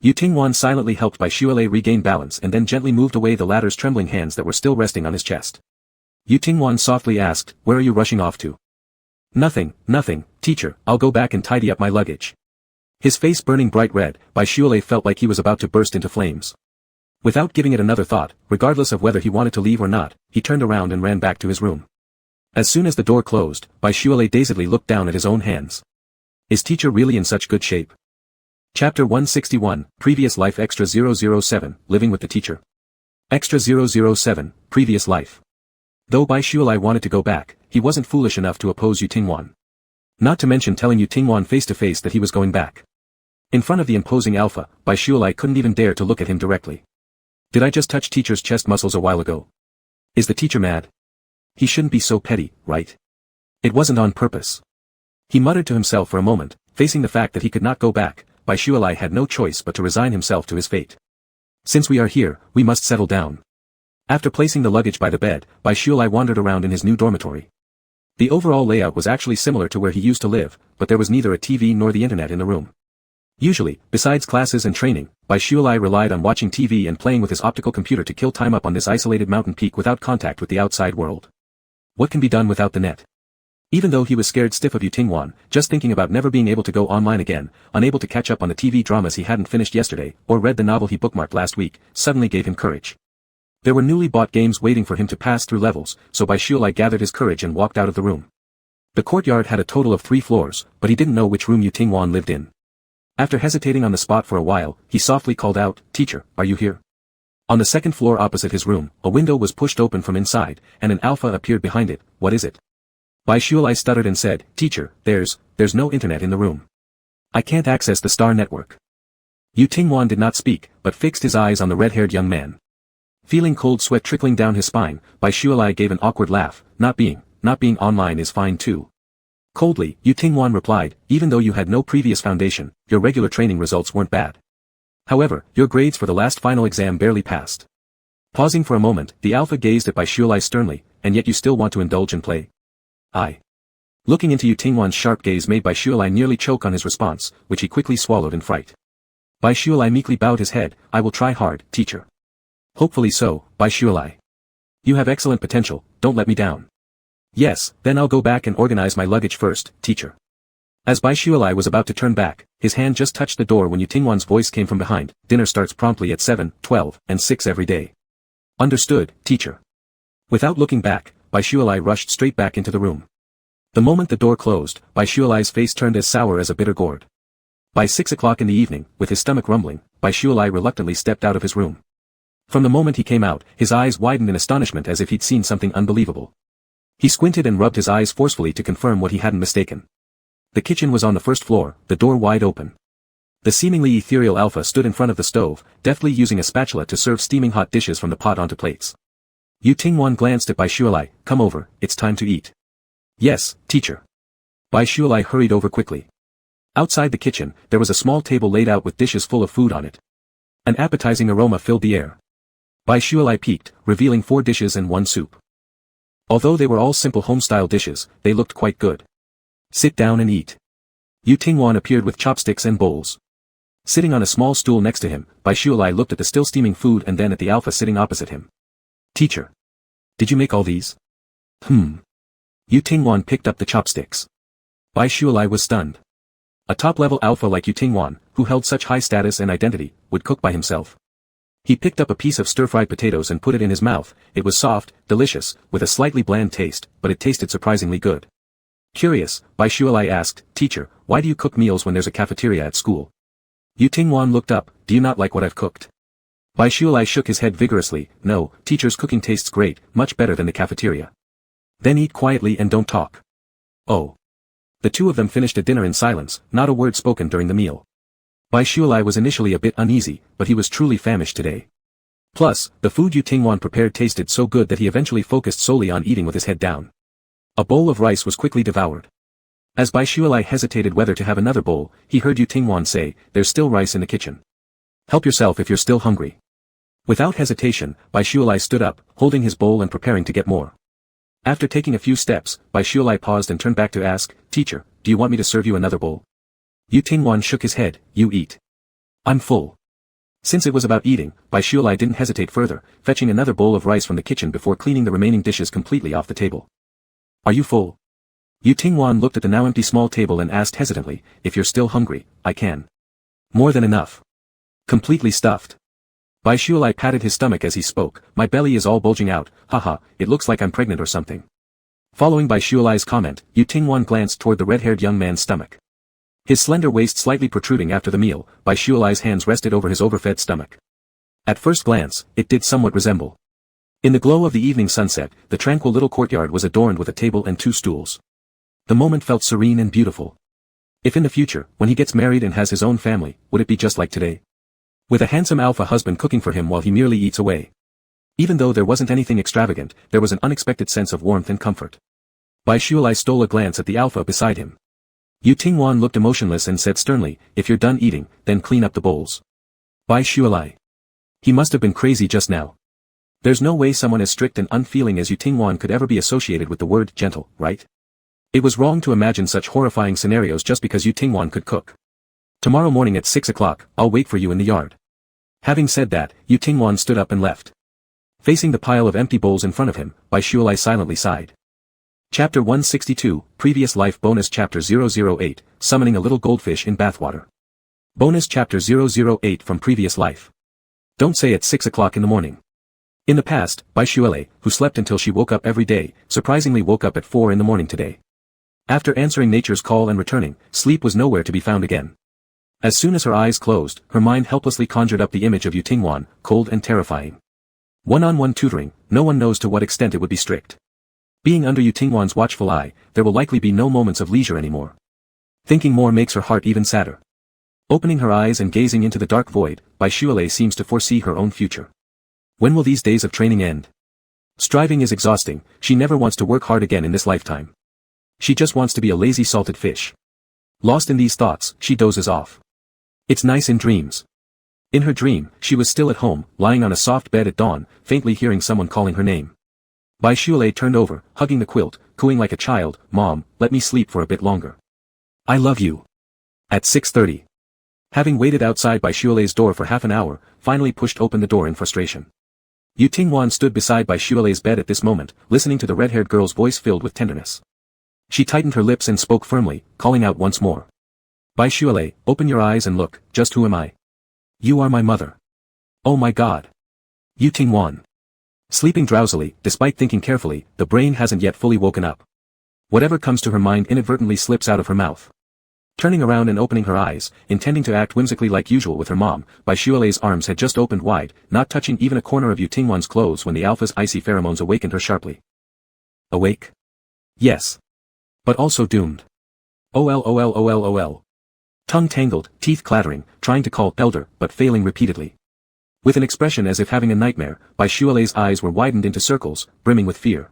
Yu Tingwan silently helped Bai Shuilei regain balance and then gently moved away the latter's trembling hands that were still resting on his chest. Yu Tingwan softly asked, where are you rushing off to? Nothing, teacher, I'll go back and tidy up my luggage. His face burning bright red, Bai Shuilei felt like he was about to burst into flames. Without giving it another thought, regardless of whether he wanted to leave or not, he turned around and ran back to his room. As soon as the door closed, Bai Shuilei dazedly looked down at his own hands. Is teacher really in such good shape? Chapter 161, Previous Life Extra 007, Living with the Teacher. Extra 007, Previous Life. Though Bai Shuilei wanted to go back, he wasn't foolish enough to oppose Yu Tingwan. Not to mention telling Yu Tingwan face to face that he was going back. In front of the imposing alpha, Bai Shuilei couldn't even dare to look at him directly. Did I just touch teacher's chest muscles a while ago? Is the teacher mad? He shouldn't be so petty, right? It wasn't on purpose. He muttered to himself for a moment, facing the fact that he could not go back. Bai Shuilei had no choice but to resign himself to his fate. Since we are here, we must settle down. After placing the luggage by the bed, Bai Shuilei wandered around in his new dormitory. The overall layout was actually similar to where he used to live, but there was neither a TV nor the internet in the room. Usually, besides classes and training, Bai Shuilei relied on watching TV and playing with his optical computer to kill time up on this isolated mountain peak without contact with the outside world. What can be done without the net? Even though he was scared stiff of Yu Tingwan, just thinking about never being able to go online again, unable to catch up on the TV dramas he hadn't finished yesterday, or read the novel he bookmarked last week, suddenly gave him courage. There were newly bought games waiting for him to pass through levels, so Bai Shuilai gathered his courage and walked out of the room. The courtyard had a total of 3 floors, but he didn't know which room Yu Tingwan lived in. After hesitating on the spot for a while, he softly called out, "Teacher, are you here?" On the 2nd floor opposite his room, a window was pushed open from inside, and an alpha appeared behind it. "What is it?" Bai Shuilai stuttered and said, "Teacher, there's no internet in the room. I can't access the star network." Yu Tingwan did not speak, but fixed his eyes on the red-haired young man. Feeling cold sweat trickling down his spine, Bai Shuilai gave an awkward laugh. Not being online is fine too." Coldly, Yu Tingwan replied, "Even though you had no previous foundation, your regular training results weren't bad. However, your grades for the last final exam barely passed." Pausing for a moment, the alpha gazed at Bai Shuilai sternly, "And yet you still want to indulge in play?" "I." Looking into Yu Tingwan's sharp gaze made Bai Shuilai nearly choke on his response, which he quickly swallowed in fright. Bai Shuilai meekly bowed his head. "I will try hard, teacher." "Hopefully so, Bai Shuilai. You have excellent potential, don't let me down." "Yes, then I'll go back and organize my luggage first, teacher." As Bai Shuilai was about to turn back, his hand just touched the door when Yu Tingwan's voice came from behind. "Dinner starts promptly at 7, 12, and 6 every day." "Understood, teacher." Without looking back, Bai Shuilai rushed straight back into the room. The moment the door closed, Bai Shuilai's face turned as sour as a bitter gourd. By 6 o'clock in the evening, with his stomach rumbling, Bai Shuilai reluctantly stepped out of his room. From the moment he came out, his eyes widened in astonishment as if he'd seen something unbelievable. He squinted and rubbed his eyes forcefully to confirm what he hadn't mistaken. The kitchen was on the 1st floor, the door wide open. The seemingly ethereal alpha stood in front of the stove, deftly using a spatula to serve steaming hot dishes from the pot onto plates. Yu Tingwan glanced at Bai Shuilai. "Come over, it's time to eat." "Yes, teacher." Bai Shuilai hurried over quickly. Outside the kitchen, there was a small table laid out with dishes full of food on it. An appetizing aroma filled the air. Bai Shuilai peeked, revealing 4 dishes and 1 soup. Although they were all simple home-style dishes, they looked quite good. "Sit down and eat." Yu Tingwan appeared with chopsticks and bowls. Sitting on a small stool next to him, Bai Shuilai looked at the still steaming food and then at the alpha sitting opposite him. "Teacher. Did you make all these?" Yu Tingwan picked up the chopsticks. Bai Shuilai was stunned. A top-level alpha like Yu Tingwan, who held such high status and identity, would cook by himself. He picked up a piece of stir-fried potatoes and put it in his mouth. It was soft, delicious, with a slightly bland taste, but it tasted surprisingly good. Curious, Bai Shuilai asked, "Teacher, why do you cook meals when there's a cafeteria at school?" Yu Tingwan looked up. "Do you not like what I've cooked?" Bai Shuilai shook his head vigorously. "No, teacher's cooking tastes great, much better than the cafeteria." "Then eat quietly and don't talk." "Oh." The two of them finished a dinner in silence, not a word spoken during the meal. Bai Shuilai was initially a bit uneasy, but he was truly famished today. Plus, the food Yu Tingwan prepared tasted so good that he eventually focused solely on eating with his head down. A bowl of rice was quickly devoured. As Bai Shuilai hesitated whether to have another bowl, he heard Yu Tingwan say, "There's still rice in the kitchen. Help yourself if you're still hungry." Without hesitation, Bai Shuilai stood up, holding his bowl and preparing to get more. After taking a few steps, Bai Shuilai paused and turned back to ask, "Teacher, do you want me to serve you another bowl?" Yu Tingwan shook his head. "You eat. I'm full." Since it was about eating, Bai Shuilai didn't hesitate further, fetching another bowl of rice from the kitchen before cleaning the remaining dishes completely off the table. "Are you full?" Yu Tingwan looked at the now empty small table and asked hesitantly, "If you're still hungry, I can." "More than enough. Completely stuffed." Bai Shuilai patted his stomach as he spoke. "My belly is all bulging out, haha, it looks like I'm pregnant or something." Following Bai Shuilai's comment, Yu Tingwan glanced toward the red-haired young man's stomach. His slender waist slightly protruding after the meal, Bai Shuilai's hands rested over his overfed stomach. At first glance, it did somewhat resemble. In the glow of the evening sunset, the tranquil little courtyard was adorned with a table and 2 stools. The moment felt serene and beautiful. If in the future, when he gets married and has his own family, would it be just like today? With a handsome alpha husband cooking for him while he merely eats away. Even though there wasn't anything extravagant, there was an unexpected sense of warmth and comfort. Bai Shuilai stole a glance at the alpha beside him. Yu Tingwan looked emotionless and said sternly, "If you're done eating, then clean up the bowls." Bai Shuilai. He must have been crazy just now. There's no way someone as strict and unfeeling as Yu Tingwan could ever be associated with the word gentle, right? It was wrong to imagine such horrifying scenarios just because Yu Tingwan could cook. "Tomorrow morning at 6 o'clock, I'll wait for you in the yard." Having said that, Yu Tingwan stood up and left. Facing the pile of empty bowls in front of him, Bai Shuilai silently sighed. Chapter 162, Previous Life Bonus Chapter 008, Summoning a Little Goldfish in Bathwater. Bonus Chapter 008 from Previous Life. Don't say it's 6 o'clock in the morning. In the past, Baishuele, who slept until she woke up every day, surprisingly woke up at 4 in the morning today. After answering nature's call and returning, sleep was nowhere to be found again. As soon as her eyes closed, her mind helplessly conjured up the image of Yutingwan, cold and terrifying. One-on-one tutoring, no one knows to what extent it would be strict. Being under Yutingwan's watchful eye, there will likely be no moments of leisure anymore. Thinking more makes her heart even sadder. Opening her eyes and gazing into the dark void, Baishuele seems to foresee her own future. When will these days of training end? Striving is exhausting, she never wants to work hard again in this lifetime. She just wants to be a lazy salted fish. Lost in these thoughts, she dozes off. It's nice in dreams. In her dream, she was still at home, lying on a soft bed at dawn, faintly hearing someone calling her name. Baishuele turned over, hugging the quilt, cooing like a child, "Mom, let me sleep for a bit longer. I love you." At 6:30. Having waited outside Baishuele's door for half an hour, finally pushed open the door in frustration. Yutingwan stood beside Baishuele's bed at this moment, listening to the red-haired girl's voice filled with tenderness. She tightened her lips and spoke firmly, calling out once more. "Baishuele, open your eyes and look, just who am I? You are my mother. Oh my God. Yutingwan." Sleeping drowsily, despite thinking carefully, the brain hasn't yet fully woken up. Whatever comes to her mind inadvertently slips out of her mouth. Turning around and opening her eyes, intending to act whimsically like usual with her mom, Baishuele's arms had just opened wide, not touching even a corner of Yutingwan's clothes when the alpha's icy pheromones awakened her sharply. Awake? Yes. But also doomed. OL. Tongue tangled, teeth clattering, trying to call elder, but failing repeatedly. With an expression as if having a nightmare, Baishuele's eyes were widened into circles, brimming with fear.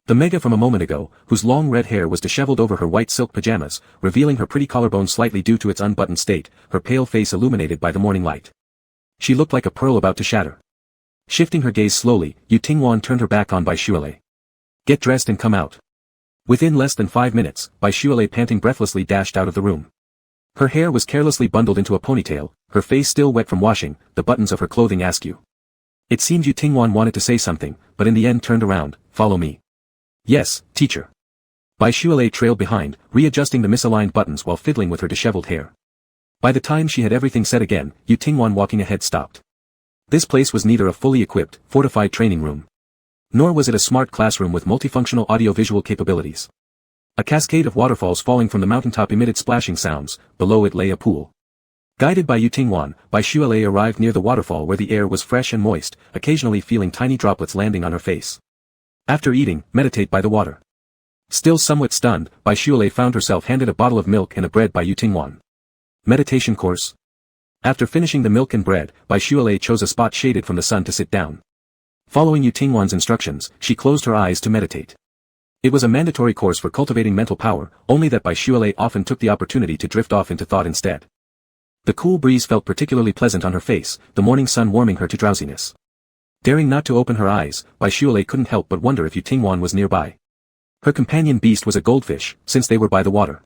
The Mega from a moment ago, whose long red hair was disheveled over her white silk pajamas, revealing her pretty collarbone slightly due to its unbuttoned state, her pale face illuminated by the morning light. She looked like a pearl about to shatter. Shifting her gaze slowly, Yutingwan turned her back on Baishuele. "Get dressed and come out." Within less than 5 minutes, Baishuele panting breathlessly dashed out of the room. Her hair was carelessly bundled into a ponytail, her face still wet from washing, the buttons of her clothing askew. It seemed Yutingwan wanted to say something, but in the end turned around. "Follow me." "Yes, teacher." Baishuele trailed behind, readjusting the misaligned buttons while fiddling with her disheveled hair. By the time she had everything set again, Yutingwan walking ahead stopped. This place was neither a fully equipped, fortified training room. Nor was it a smart classroom with multifunctional audio-visual capabilities. A cascade of waterfalls falling from the mountaintop emitted splashing sounds, below it lay a pool. Guided by Yutingwan, Baishuele arrived near the waterfall where the air was fresh and moist, occasionally feeling tiny droplets landing on her face. After eating, meditate by the water. Still somewhat stunned, Baishuele found herself handed a bottle of milk and a bread by Yutingwan. Meditation course. After finishing the milk and bread, Baishuele chose a spot shaded from the sun to sit down. Following Yutingwan's instructions, she closed her eyes to meditate. It was a mandatory course for cultivating mental power, only that Baishuele often took the opportunity to drift off into thought instead. The cool breeze felt particularly pleasant on her face, the morning sun warming her to drowsiness. Daring not to open her eyes, Baishuele couldn't help but wonder if Yutingwan was nearby. Her companion beast was a goldfish, since they were by the water.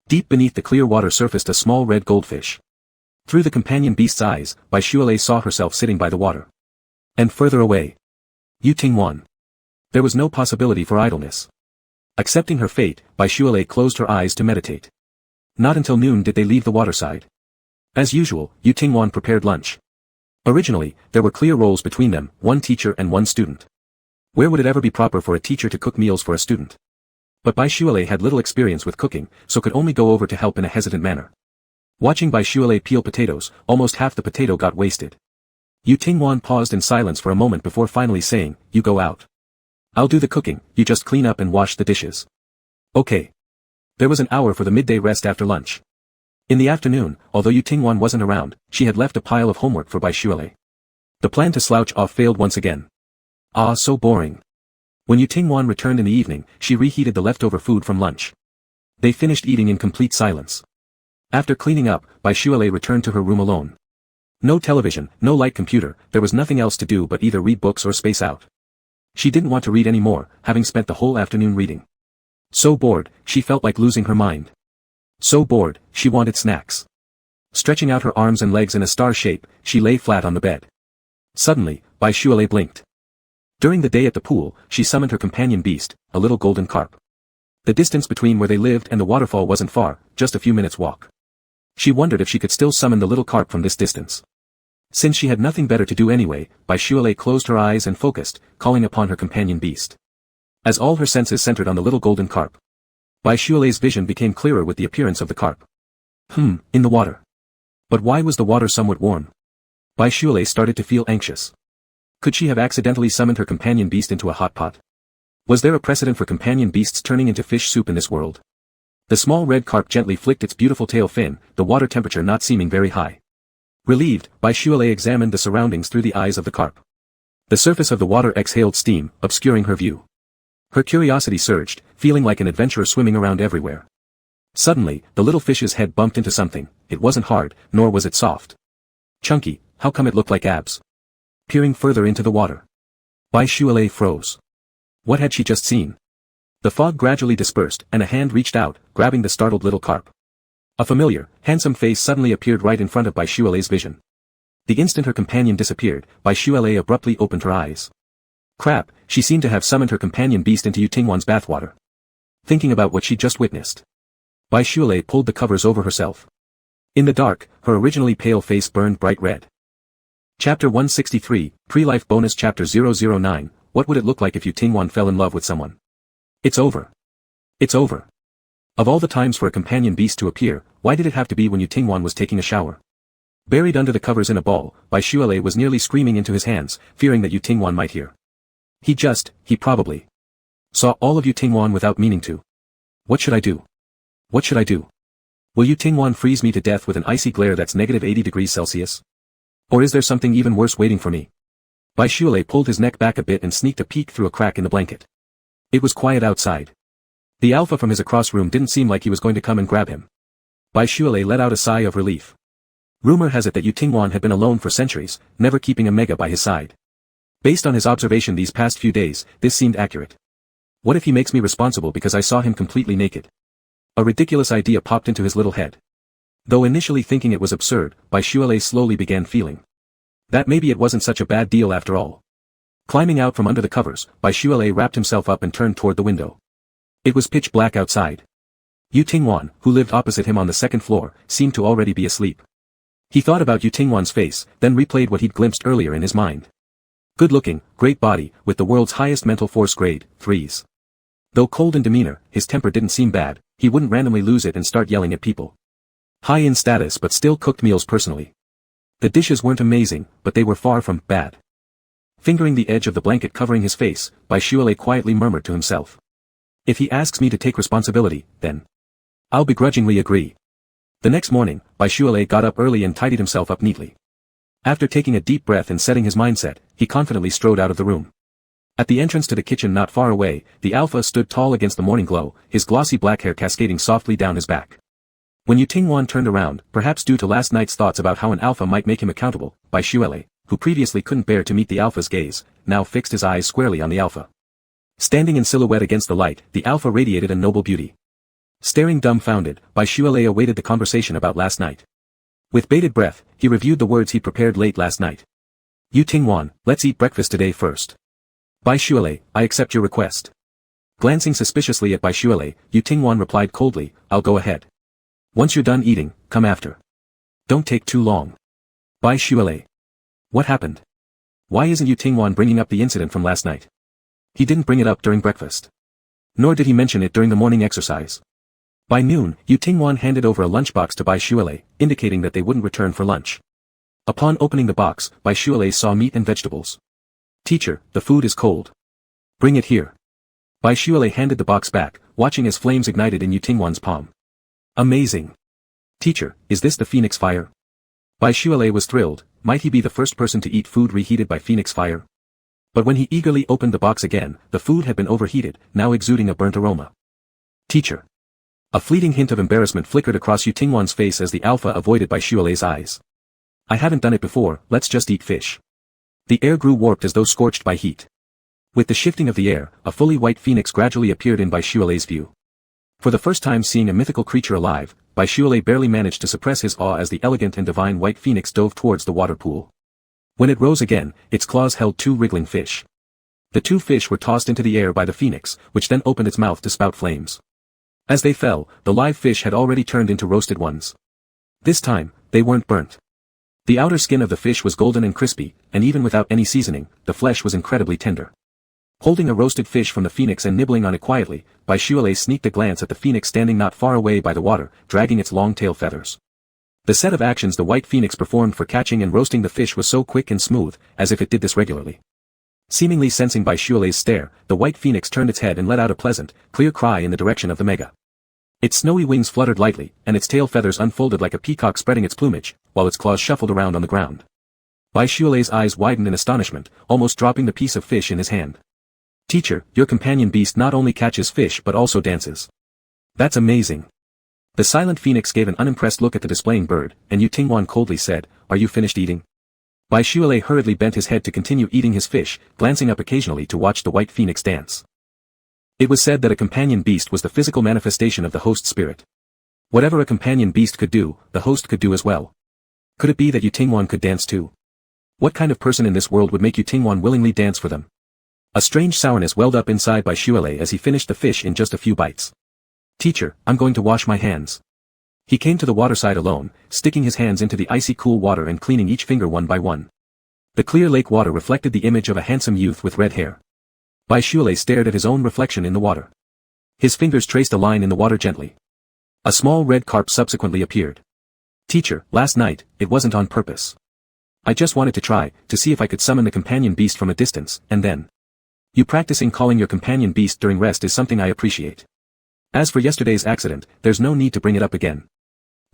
Deep beneath the clear water surfaced a small red goldfish. Through the companion beast's eyes, Baishuele saw herself sitting by the water. And further away. Yutingwan. There was no possibility for idleness. Accepting her fate, Baishuele closed her eyes to meditate. Not until noon did they leave the waterside. As usual, Yutingwan prepared lunch. Originally, there were clear roles between them, one teacher and one student. Where would it ever be proper for a teacher to cook meals for a student? But Baishuele had little experience with cooking, so could only go over to help in a hesitant manner. Watching Baishuele peel potatoes, almost half the potato got wasted. Yutingwan paused in silence for a moment before finally saying, "You go out. I'll do the cooking, you just clean up and wash the dishes." Okay. There was an hour for the midday rest after lunch. In the afternoon, although Yutingwan wasn't around, she had left a pile of homework for Baishuele. The plan to slouch off failed once again. Ah, so boring. When Yutingwan returned in the evening, she reheated the leftover food from lunch. They finished eating in complete silence. After cleaning up, Baishuele returned to her room alone. No television, no light computer, there was nothing else to do but either read books or space out. She didn't want to read any more, having spent the whole afternoon reading. So bored, she felt like losing her mind. So bored, she wanted snacks. Stretching out her arms and legs in a star shape, she lay flat on the bed. Suddenly, Baishuele blinked. During the day at the pool, she summoned her companion beast, a little golden carp. The distance between where they lived and the waterfall wasn't far, just a few minutes' walk. She wondered if she could still summon the little carp from this distance. Since she had nothing better to do anyway, Boylove closed her eyes and focused, calling upon her companion beast. As all her senses centered on the little golden carp, Boylove's vision became clearer with the appearance of the carp. In the water. But why was the water somewhat warm? Boylove started to feel anxious. Could she have accidentally summoned her companion beast into a hot pot? Was there a precedent for companion beasts turning into fish soup in this world? The small red carp gently flicked its beautiful tail fin, the water temperature not seeming very high. Relieved, Boylove examined the surroundings through the eyes of the carp. The surface of the water exhaled steam, obscuring her view. Her curiosity surged, feeling like an adventurer swimming around everywhere. Suddenly, the little fish's head bumped into something. It wasn't hard, nor was it soft. Chunky, how come it looked like abs? Peering further into the water, Boylove froze. What had she just seen? The fog gradually dispersed, and a hand reached out, grabbing the startled little carp. A familiar, handsome face suddenly appeared right in front of Boylove's vision. The instant her companion disappeared, Boylove abruptly opened her eyes. Crap, she seemed to have summoned her companion beast into Yutingwan's bathwater. Thinking about what she'd just witnessed, Boylove pulled the covers over herself. In the dark, her originally pale face burned bright red. Chapter 163, Pre-Life Bonus Chapter 009, What would it look like if Yutingwan fell in love with someone? It's over. It's over. Of all the times for a companion beast to appear, why did it have to be when Yutingwan was taking a shower? Buried under the covers in a ball, Boylove was nearly screaming into his hands, fearing that Yutingwan might hear. He probably saw all of Yutingwan without meaning to. What should I do? What should I do? Will Yutingwan freeze me to death with an icy glare that's -80 degrees Celsius? Or is there something even worse waiting for me? Boylove pulled his neck back a bit and sneaked a peek through a crack in the blanket. It was quiet outside. The alpha from his across room didn't seem like he was going to come and grab him. Boylove let out a sigh of relief. Rumor has it that Yutingwan had been alone for centuries, never keeping a mega by his side. Based on his observation these past few days, this seemed accurate. What if he makes me responsible because I saw him completely naked? A ridiculous idea popped into his little head. Though initially thinking it was absurd, Boylove slowly began feeling that maybe it wasn't such a bad deal after all. Climbing out from under the covers, Boylove wrapped himself up and turned toward the window. It was pitch black outside. Yutingwan, who lived opposite him on the second floor, seemed to already be asleep. He thought about Yutingwan's face, then replayed what he'd glimpsed earlier in his mind. Good-looking, great body, with the world's highest mental force grade, 3s. Though cold in demeanor, his temper didn't seem bad. He wouldn't randomly lose it and start yelling at people. High in status but still cooked meals personally. The dishes weren't amazing, but they were far from bad. Fingering the edge of the blanket covering his face, Boylove quietly murmured to himself. If he asks me to take responsibility, then I'll begrudgingly agree. The next morning, Boylove got up early and tidied himself up neatly. After taking a deep breath and setting his mindset, he confidently strode out of the room. At the entrance to the kitchen not far away, the alpha stood tall against the morning glow, his glossy black hair cascading softly down his back. When Yutingwan turned around, perhaps due to last night's thoughts about how an alpha might make him accountable, Boylove, who previously couldn't bear to meet the alpha's gaze, now fixed his eyes squarely on the alpha. Standing in silhouette against the light, the alpha radiated a noble beauty. Staring dumbfounded, Boylove awaited the conversation about last night. With bated breath, he reviewed the words he prepared late last night. Yutingwan, let's eat breakfast today first. Boylove, I accept your request. Glancing suspiciously at Boylove, Yutingwan replied coldly, I'll go ahead. Once you're done eating, come after. Don't take too long. Boylove. What happened? Why isn't Yutingwan bringing up the incident from last night? He didn't bring it up during breakfast. Nor did he mention it during the morning exercise. By noon, Yutingwan handed over a lunchbox to Boylove, indicating that they wouldn't return for lunch. Upon opening the box, Boylove saw meat and vegetables. Teacher, the food is cold. Bring it here. Boylove handed the box back, watching as flames ignited in Yutingwan's palm. Amazing. Teacher, is this the Phoenix fire? Boylove was thrilled. Might he be the first person to eat food reheated by Phoenix fire? But when he eagerly opened the box again, the food had been overheated, now exuding a burnt aroma. Teacher. A fleeting hint of embarrassment flickered across Yutingwan's face as the alpha avoided Boylove's eyes. I haven't done it before, let's just eat fish. The air grew warped as though scorched by heat. With the shifting of the air, a fully white phoenix gradually appeared in Boylove's view. For the first time seeing a mythical creature alive, Boylove barely managed to suppress his awe as the elegant and divine white phoenix dove towards the water pool. When it rose again, its claws held 2 wriggling fish. The 2 fish were tossed into the air by the phoenix, which then opened its mouth to spout flames. As they fell, the live fish had already turned into roasted ones. This time, they weren't burnt. The outer skin of the fish was golden and crispy, and even without any seasoning, the flesh was incredibly tender. Holding a roasted fish from the phoenix and nibbling on it quietly, Bichuele sneaked a glance at the phoenix standing not far away by the water, dragging its long tail feathers. The set of actions the white phoenix performed for catching and roasting the fish was so quick and smooth, as if it did this regularly. Seemingly sensing Bichuele's stare, the white phoenix turned its head and let out a pleasant, clear cry in the direction of the mega. Its snowy wings fluttered lightly, and its tail feathers unfolded like a peacock spreading its plumage, while its claws shuffled around on the ground. Bichuele's eyes widened in astonishment, almost dropping the piece of fish in his hand. "Teacher, your companion beast not only catches fish but also dances. That's amazing." The silent phoenix gave an unimpressed look at the displaying bird, and Yu Tingwan coldly said, "Are you finished eating?" Bichuele hurriedly bent his head to continue eating his fish, glancing up occasionally to watch the white phoenix dance. It was said that a companion beast was the physical manifestation of the host spirit. Whatever a companion beast could do, the host could do as well. Could it be that Yu Tingwan could dance too? What kind of person in this world would make Yu Tingwan willingly dance for them? A strange sourness welled up inside Bichuele as he finished the fish in just a few bites. "Teacher, I'm going to wash my hands." He came to the waterside alone, sticking his hands into the icy cool water and cleaning each finger one by one. The clear lake water reflected the image of a handsome youth with red hair. Bichuele stared at his own reflection in the water. His fingers traced a line in the water gently. A small red carp subsequently appeared. "Teacher, last night, it wasn't on purpose. I just wanted to try, to see if I could summon the companion beast from a distance, and then. You practicing calling your companion beast during rest is something I appreciate. As for yesterday's accident, there's no need to bring it up again.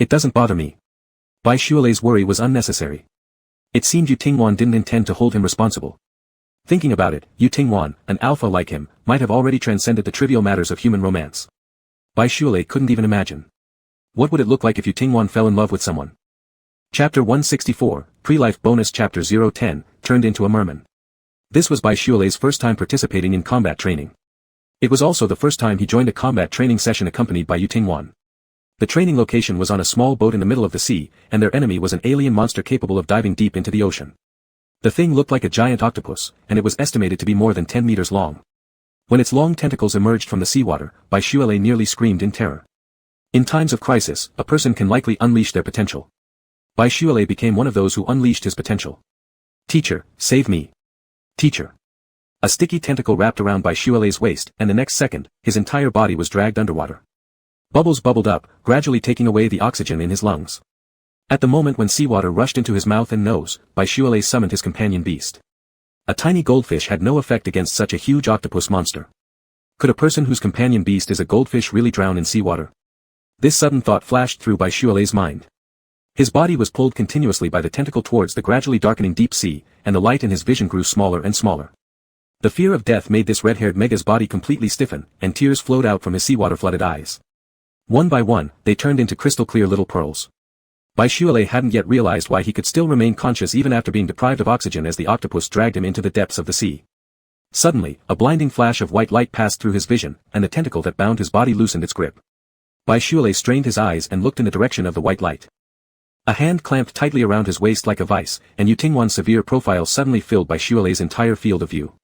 It doesn't bother me." Bichuele's worry was unnecessary. It seemed Yu Tingwan didn't intend to hold him responsible. Thinking about it, Yu Tingwan, an alpha like him, might have already transcended the trivial matters of human romance. Bichuele couldn't even imagine. What would it look like if Yu Tingwan fell in love with someone? Chapter 164, Pre-Life Bonus Chapter 010, turned into a merman. This was Bichuele's first time participating in combat training. It was also the first time he joined a combat training session accompanied by Yu Tingwan. The training location was on a small boat in the middle of the sea, and their enemy was an alien monster capable of diving deep into the ocean. The thing looked like a giant octopus, and it was estimated to be more than 10 meters long. When its long tentacles emerged from the seawater, Bichuele nearly screamed in terror. In times of crisis, a person can likely unleash their potential. Bichuele became one of those who unleashed his potential. "Teacher, save me. Teacher." A sticky tentacle wrapped around Bichuele's waist, and the next second, his entire body was dragged underwater. Bubbles bubbled up, gradually taking away the oxygen in his lungs. At the moment when seawater rushed into his mouth and nose, Bichuele summoned his companion beast. A tiny goldfish had no effect against such a huge octopus monster. Could a person whose companion beast is a goldfish really drown in seawater? This sudden thought flashed through Bichuele's mind. His body was pulled continuously by the tentacle towards the gradually darkening deep sea, and the light in his vision grew smaller and smaller. The fear of death made this red-haired mega's body completely stiffen, and tears flowed out from his seawater-flooded eyes. One by one, they turned into crystal-clear little pearls. Bichuele hadn't yet realized why he could still remain conscious even after being deprived of oxygen as the octopus dragged him into the depths of the sea. Suddenly, a blinding flash of white light passed through his vision, and the tentacle that bound his body loosened its grip. Bichuele strained his eyes and looked in the direction of the white light. A hand clamped tightly around his waist like a vice, and Yu Tingwan's severe profile suddenly filled Bichuele's entire field of view.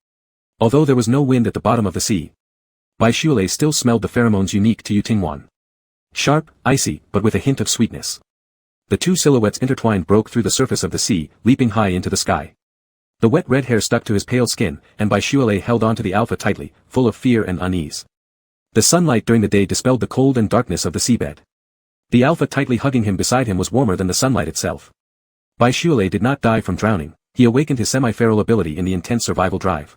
Although there was no wind at the bottom of the sea, Bichuele still smelled the pheromones unique to Yu Tingwan. Sharp, icy, but with a hint of sweetness. The two silhouettes intertwined broke through the surface of the sea, leaping high into the sky. The wet red hair stuck to his pale skin, and Bichuele held onto the alpha tightly, full of fear and unease. The sunlight during the day dispelled the cold and darkness of the seabed. The alpha tightly hugging him beside him was warmer than the sunlight itself. Bichuele did not die from drowning, he awakened his semi-feral ability in the intense survival drive.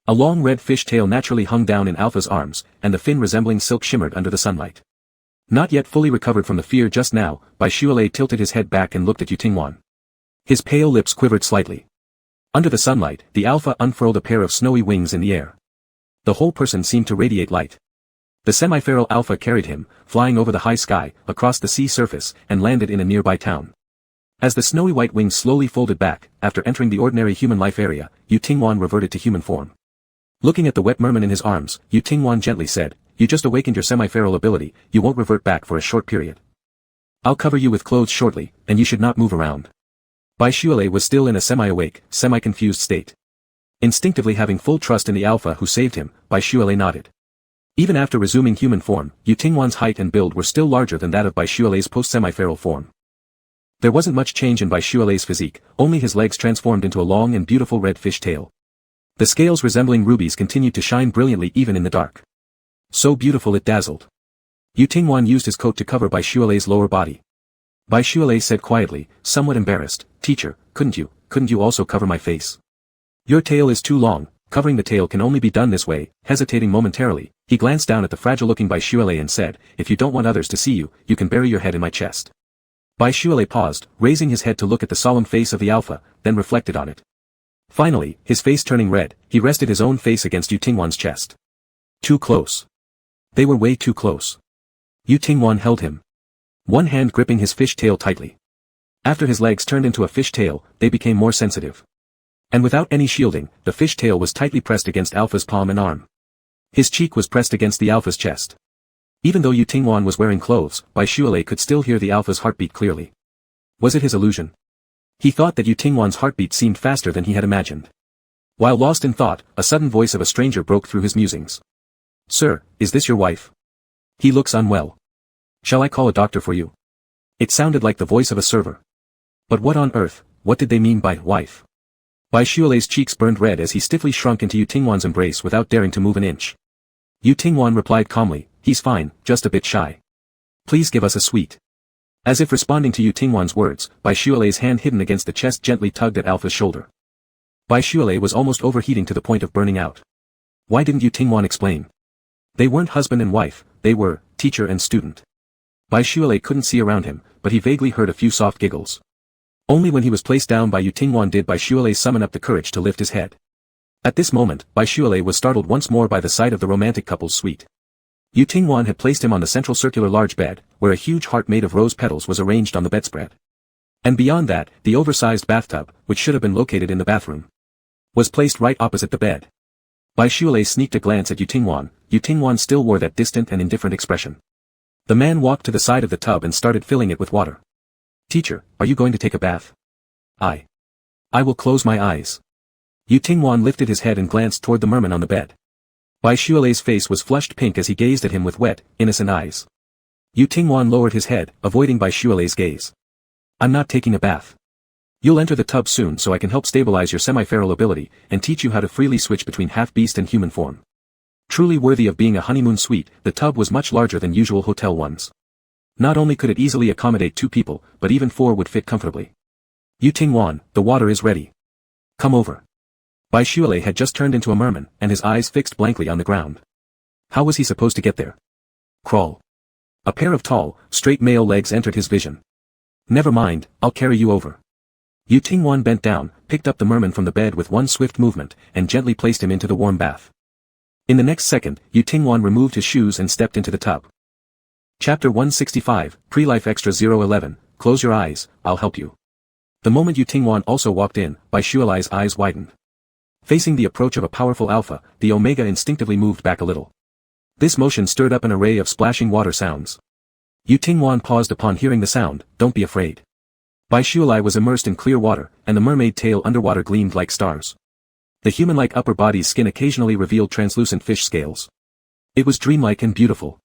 A long red fish tail naturally hung down in Alpha's arms, and the fin resembling silk shimmered under the sunlight. Not yet fully recovered from the fear just now, Bichuele tilted his head back and looked at Yu Tingwan. His pale lips quivered slightly. Under the sunlight, the alpha unfurled a pair of snowy wings in the air. The whole person seemed to radiate light. The semi-feral alpha carried him, flying over the high sky, across the sea surface, and landed in a nearby town. As the snowy white wings slowly folded back, after entering the ordinary human life area, Yu Tingwan reverted to human form. Looking at the wet merman in his arms, Yu Tingwan gently said, "You just awakened your semi-feral ability, you won't revert back for a short period. I'll cover you with clothes shortly, and you should not move around." Bichuele was still in a semi-awake, semi-confused state. Instinctively having full trust in the alpha who saved him, Bichuele nodded. Even after resuming human form, Yu Tingwan's height and build were still larger than that of Bai Shualai's post-semi-feral form. There wasn't much change in Bai Shualai's physique, only his legs transformed into a long and beautiful red fish tail. The scales resembling rubies continued to shine brilliantly even in the dark. So beautiful it dazzled. Yu Tingwan used his coat to cover Bai Shualai's lower body. Bai Shualai said quietly, somewhat embarrassed, "Teacher, couldn't you also cover my face? Your tail is too long, covering the tail can only be done this way." Hesitating momentarily, he glanced down at the fragile-looking Bai Shualai and said, "If you don't want others to see you, you can bury your head in my chest." Bai Shualai paused, raising his head to look at the solemn face of the alpha, then reflected on it. Finally, his face turning red, he rested his own face against Yu Tingwan's chest. Too close. They were way too close. Yu Tingwan held him, one hand gripping his fish tail tightly. After his legs turned into a fish tail, they became more sensitive. And without any shielding, the fish tail was tightly pressed against Alpha's palm and arm. His cheek was pressed against the Alpha's chest. Even though Yu Tingwan was wearing clothes, Bai Shualai could still hear the Alpha's heartbeat clearly. Was it his illusion? He thought that Yu Tingwan's heartbeat seemed faster than he had imagined. While lost in thought, a sudden voice of a stranger broke through his musings. "Sir, is this your wife? He looks unwell. Shall I call a doctor for you?" It sounded like the voice of a server. But what on earth, what did they mean by wife? Bai Shualai's cheeks burned red as he stiffly shrunk into Yu Tingwan's embrace without daring to move an inch. Yu Tingwan replied calmly, "He's fine, just a bit shy. Please give us a sweet." As if responding to Yu Tingwan's words, Bai Shualai's hand hidden against the chest gently tugged at Alpha's shoulder. Bai Shualai was almost overheating to the point of burning out. Why didn't Yu Tingwan explain? They weren't husband and wife, they were teacher and student. Bai Shualai couldn't see around him, but he vaguely heard a few soft giggles. Only when he was placed down by Yu Tingwan did Bai Shualai summon up the courage to lift his head. At this moment, Bai Shualai was startled once more by the sight of the romantic couple's suite. Yu Tingwan had placed him on the central circular large bed, where a huge heart made of rose petals was arranged on the bedspread. And beyond that, the oversized bathtub, which should have been located in the bathroom, was placed right opposite the bed. Bai Shualai sneaked a glance at Yu Tingwan. Yu Tingwan still wore that distant and indifferent expression. The man walked to the side of the tub and started filling it with water. "Teacher, are you going to take a bath?" I will close my eyes." Yu Tingwan lifted his head and glanced toward the merman on the bed. Bai Shualai's face was flushed pink as he gazed at him with wet, innocent eyes. Yu Tingwan lowered his head, avoiding Bai Shualai's gaze. "I'm not taking a bath. You'll enter the tub soon so I can help stabilize your semi-feral ability, and teach you how to freely switch between half-beast and human form." Truly worthy of being a honeymoon suite, the tub was much larger than usual hotel ones. Not only could it easily accommodate 2 people, but even 4 would fit comfortably. "Yu Tingwan, the water is ready. Come over." Bai Shualai had just turned into a merman, and his eyes fixed blankly on the ground. How was he supposed to get there? Crawl. A pair of tall, straight male legs entered his vision. "Never mind, I'll carry you over." Yu Tingwan bent down, picked up the merman from the bed with one swift movement, and gently placed him into the warm bath. In the next second, Yu Tingwan removed his shoes and stepped into the tub. Chapter 165, Pre-Life Extra 011, Close your eyes, I'll help you. The moment Yu Tingwan also walked in, Bai Shualai's eyes widened. Facing the approach of a powerful alpha, the Omega instinctively moved back a little. This motion stirred up an array of splashing water sounds. Yu Tingwan paused upon hearing the sound. "Don't be afraid." Bai Shualai was immersed in clear water, and the mermaid tail underwater gleamed like stars. The human-like upper body's skin occasionally revealed translucent fish scales. It was dreamlike and beautiful.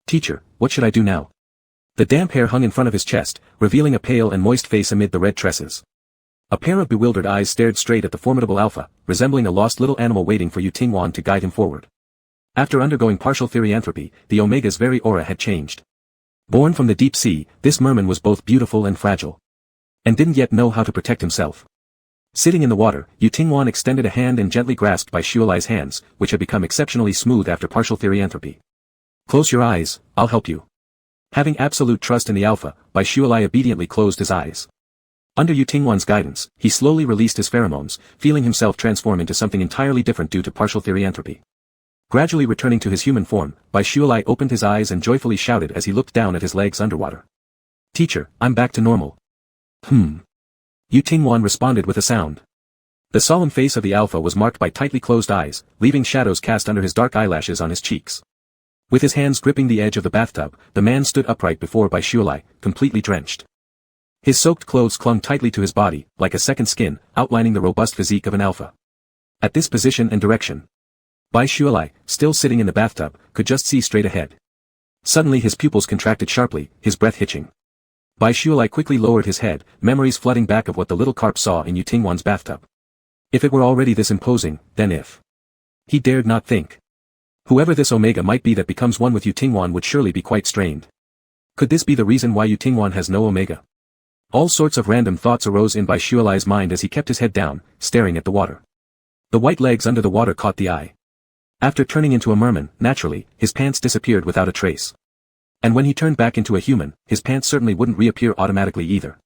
"Teacher, what should I do now?" The damp hair hung in front of his chest, revealing a pale and moist face amid the red tresses. A pair of bewildered eyes stared straight at the formidable alpha, resembling a lost little animal waiting for Yu Tingwan to guide him forward. After undergoing partial therianthropy, the Omega's very aura had changed. Born from the deep sea, this merman was both beautiful and fragile. And didn't yet know how to protect himself. Sitting in the water, Yu Tingwan extended a hand and gently grasped Bai Shualai's hands, which had become exceptionally smooth after partial therianthropy. "Close your eyes, I'll help you." Having absolute trust in the alpha, Bai Shualai obediently closed his eyes. Under Yu Tingwan's guidance, he slowly released his pheromones, feeling himself transform into something entirely different due to partial therianthropy. Gradually returning to his human form, Bai Shualai opened his eyes and joyfully shouted as he looked down at his legs underwater. "Teacher, I'm back to normal." Yu Tingwan responded with a sound. The solemn face of the alpha was marked by tightly closed eyes, leaving shadows cast under his dark eyelashes on his cheeks. With his hands gripping the edge of the bathtub, the man stood upright before Bai Shualai, completely drenched. His soaked clothes clung tightly to his body, like a second skin, outlining the robust physique of an alpha. At this position and direction, Bai Shualai, still sitting in the bathtub, could just see straight ahead. Suddenly his pupils contracted sharply, his breath hitching. Bai Shualai quickly lowered his head, memories flooding back of what the little carp saw in Yu Tingwan's bathtub. If it were already this imposing, then if... He dared not think. Whoever this Omega might be that becomes one with Yu Tingwan would surely be quite strained. Could this be the reason why Yu Tingwan has no Omega? All sorts of random thoughts arose in Bai Shualai's mind as he kept his head down, staring at the water. The white legs under the water caught the eye. After turning into a merman, naturally, his pants disappeared without a trace. And when he turned back into a human, his pants certainly wouldn't reappear automatically either.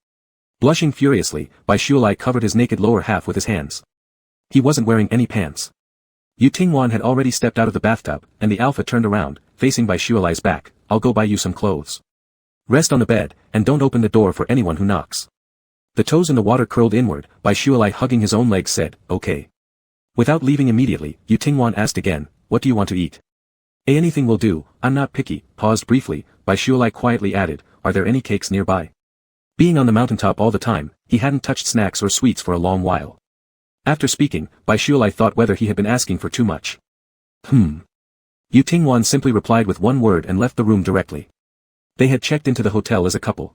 Blushing furiously, Bai Shualai covered his naked lower half with his hands. He wasn't wearing any pants. Yu Tingwan had already stepped out of the bathtub, and the alpha turned around, facing Bai Shualai's back. I'll go buy you some clothes. Rest on the bed, and don't open the door for anyone who knocks. The toes in the water curled inward, Bai Shualai hugging his own legs said, okay. Without leaving immediately, Yu Tingwan asked again, what do you want to eat? Anything will do, I'm not picky. Paused briefly, Bai Shualai quietly added, are there any cakes nearby? Being on the mountaintop all the time, he hadn't touched snacks or sweets for a long while. After speaking, Bai Shualai thought whether he had been asking for too much. Yu Tingwan simply replied with one word and left the room directly. They had checked into the hotel as a couple.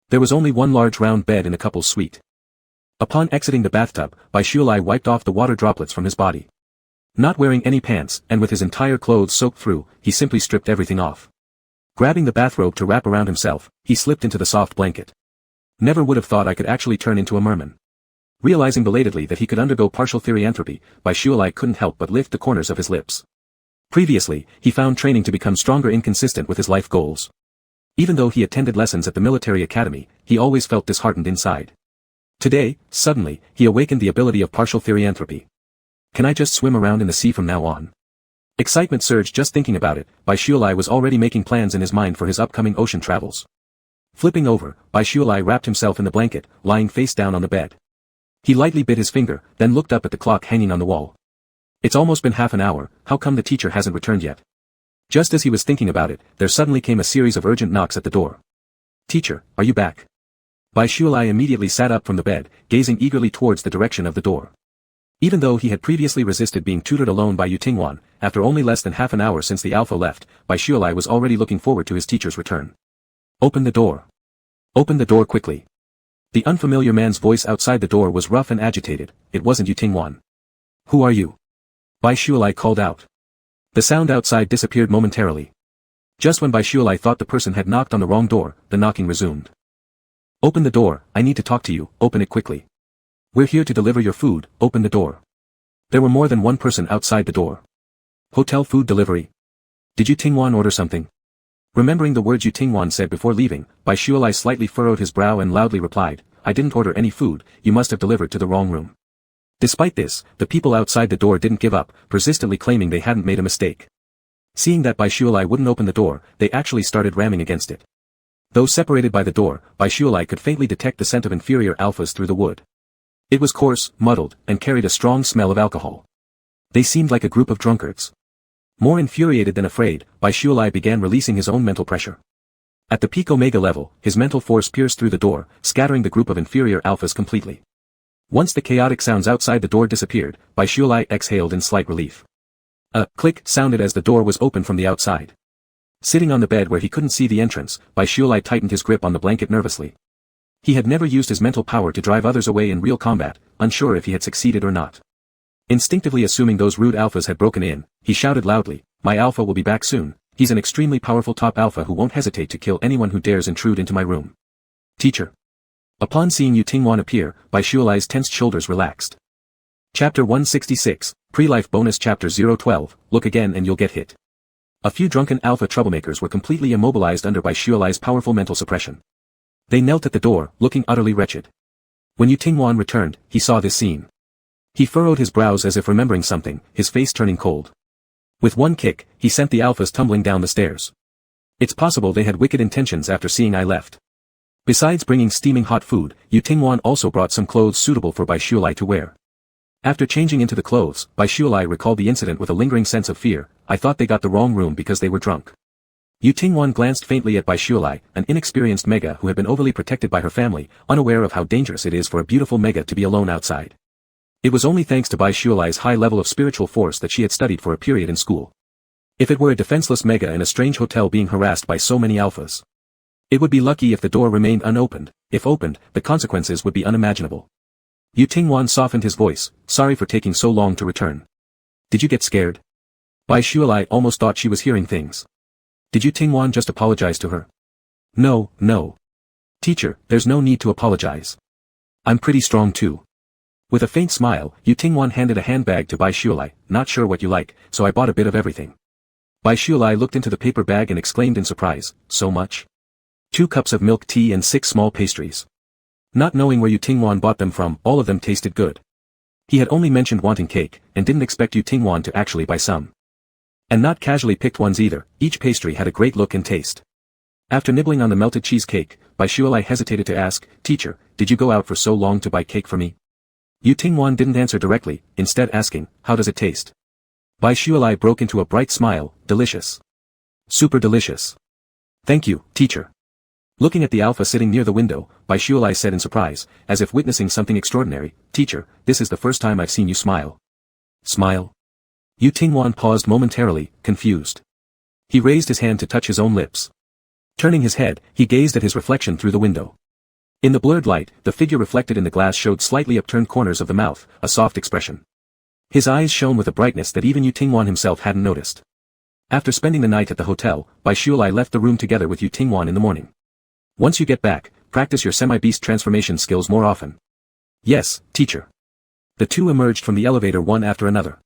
There was only one large round bed in a couple's suite. Upon exiting the bathtub, Bai Shualai wiped off the water droplets from his body. Not wearing any pants, and with his entire clothes soaked through, he simply stripped everything off. Grabbing the bathrobe to wrap around himself, he slipped into the soft blanket. Never would have thought I could actually turn into a merman. Realizing belatedly that he could undergo partial therianthropy, Bai Shualai couldn't help but lift the corners of his lips. Previously, he found training to become stronger inconsistent with his life goals. Even though he attended lessons at the military academy, he always felt disheartened inside. Today, suddenly, he awakened the ability of partial therianthropy. Can I just swim around in the sea from now on? Excitement surged just thinking about it. Bai Shualai was already making plans in his mind for his upcoming ocean travels. Flipping over, Bai Shualai wrapped himself in the blanket, lying face down on the bed. He lightly bit his finger, then looked up at the clock hanging on the wall. It's almost been half an hour, how come the teacher hasn't returned yet? Just as he was thinking about it, there suddenly came a series of urgent knocks at the door. Teacher, are you back? Bai Shualai immediately sat up from the bed, gazing eagerly towards the direction of the door. Even though he had previously resisted being tutored alone by Yu Tingwan, after only less than half an hour since the alpha left, Bai Shualai was already looking forward to his teacher's return. Open the door. Open the door quickly. The unfamiliar man's voice outside the door was rough and agitated. It wasn't Yu Tingwan. Who are you? Bai Shualai called out. The sound outside disappeared momentarily. Just when Bai Shualai thought the person had knocked on the wrong door, the knocking resumed. Open the door, I need to talk to you, open it quickly. We're here to deliver your food, open the door. There were more than one person outside the door. Hotel food delivery. Did Yu Tingwan order something? Remembering the words Yu Tingwan said before leaving, Bai Shualai slightly furrowed his brow and loudly replied, I didn't order any food, you must have delivered to the wrong room. Despite this, the people outside the door didn't give up, persistently claiming they hadn't made a mistake. Seeing that Bai Shualai wouldn't open the door, they actually started ramming against it. Though separated by the door, Bai Shualai could faintly detect the scent of inferior alphas through the wood. It was coarse, muddled, and carried a strong smell of alcohol. They seemed like a group of drunkards. More infuriated than afraid, Bai Shualai began releasing his own mental pressure. At the peak Omega level, his mental force pierced through the door, scattering the group of inferior alphas completely. Once the chaotic sounds outside the door disappeared, Bai Shualai exhaled in slight relief. A click sounded as the door was opened from the outside. Sitting on the bed where he couldn't see the entrance, Bai Shualai tightened his grip on the blanket nervously. He had never used his mental power to drive others away in real combat, unsure if he had succeeded or not. Instinctively assuming those rude alphas had broken in, he shouted loudly, my alpha will be back soon, he's an extremely powerful top alpha who won't hesitate to kill anyone who dares intrude into my room. Teacher. Upon seeing Yu Tingwan appear, Bai Shualai's tensed shoulders relaxed. Chapter 166, Pre-Life Bonus Chapter 012, Look Again and You'll Get Hit. A few drunken alpha troublemakers were completely immobilized under Bai Shualai's powerful mental suppression. They knelt at the door, looking utterly wretched. When Yu Tingwan returned, he saw this scene. He furrowed his brows as if remembering something, his face turning cold. With one kick, he sent the alphas tumbling down the stairs. It's possible they had wicked intentions after seeing I left. Besides bringing steaming hot food, Yu Tingwan also brought some clothes suitable for Bai Shualai to wear. After changing into the clothes, Bai Shualai recalled the incident with a lingering sense of fear. I thought they got the wrong room because they were drunk. Yu Tingwan glanced faintly at Bai Shualai, an inexperienced mega who had been overly protected by her family, unaware of how dangerous it is for a beautiful mega to be alone outside. It was only thanks to Bai Shualai's high level of spiritual force that she had studied for a period in school. If it were a defenseless Mega in a strange hotel being harassed by so many alphas, it would be lucky if the door remained unopened. If opened, the consequences would be unimaginable. Yu Tingwan softened his voice, sorry for taking so long to return. Did you get scared? Bai Shualai almost thought she was hearing things. Did Yu Tingwan just apologize to her? No, no. Teacher, there's no need to apologize. I'm pretty strong too. With a faint smile, Yu Tingwan handed a handbag to Bai Shualai, not sure what you like, so I bought a bit of everything. Bai Shualai looked into the paper bag and exclaimed in surprise, so much? 2 cups of milk tea and 6 small pastries. Not knowing where Yu Tingwan bought them from, all of them tasted good. He had only mentioned wanting cake, and didn't expect Yu Tingwan to actually buy some. And not casually picked ones either, each pastry had a great look and taste. After nibbling on the melted cheesecake, Bai Shualai hesitated to ask, Teacher, did you go out for so long to buy cake for me? Yu Tingwan didn't answer directly, instead asking, how does it taste? Bai Shualai broke into a bright smile, delicious. Super delicious. Thank you, teacher. Looking at the alpha sitting near the window, Bai Shualai said in surprise, as if witnessing something extraordinary, Teacher, this is the first time I've seen you smile. Smile? Yu Tingwan paused momentarily, confused. He raised his hand to touch his own lips. Turning his head, he gazed at his reflection through the window. In the blurred light, the figure reflected in the glass showed slightly upturned corners of the mouth, a soft expression. His eyes shone with a brightness that even Yu Tingwan himself hadn't noticed. After spending the night at the hotel, Bai Shualai left the room together with Yu Tingwan in the morning. Once you get back, practice your semi-beast transformation skills more often. Yes, teacher. The two emerged from the elevator one after another.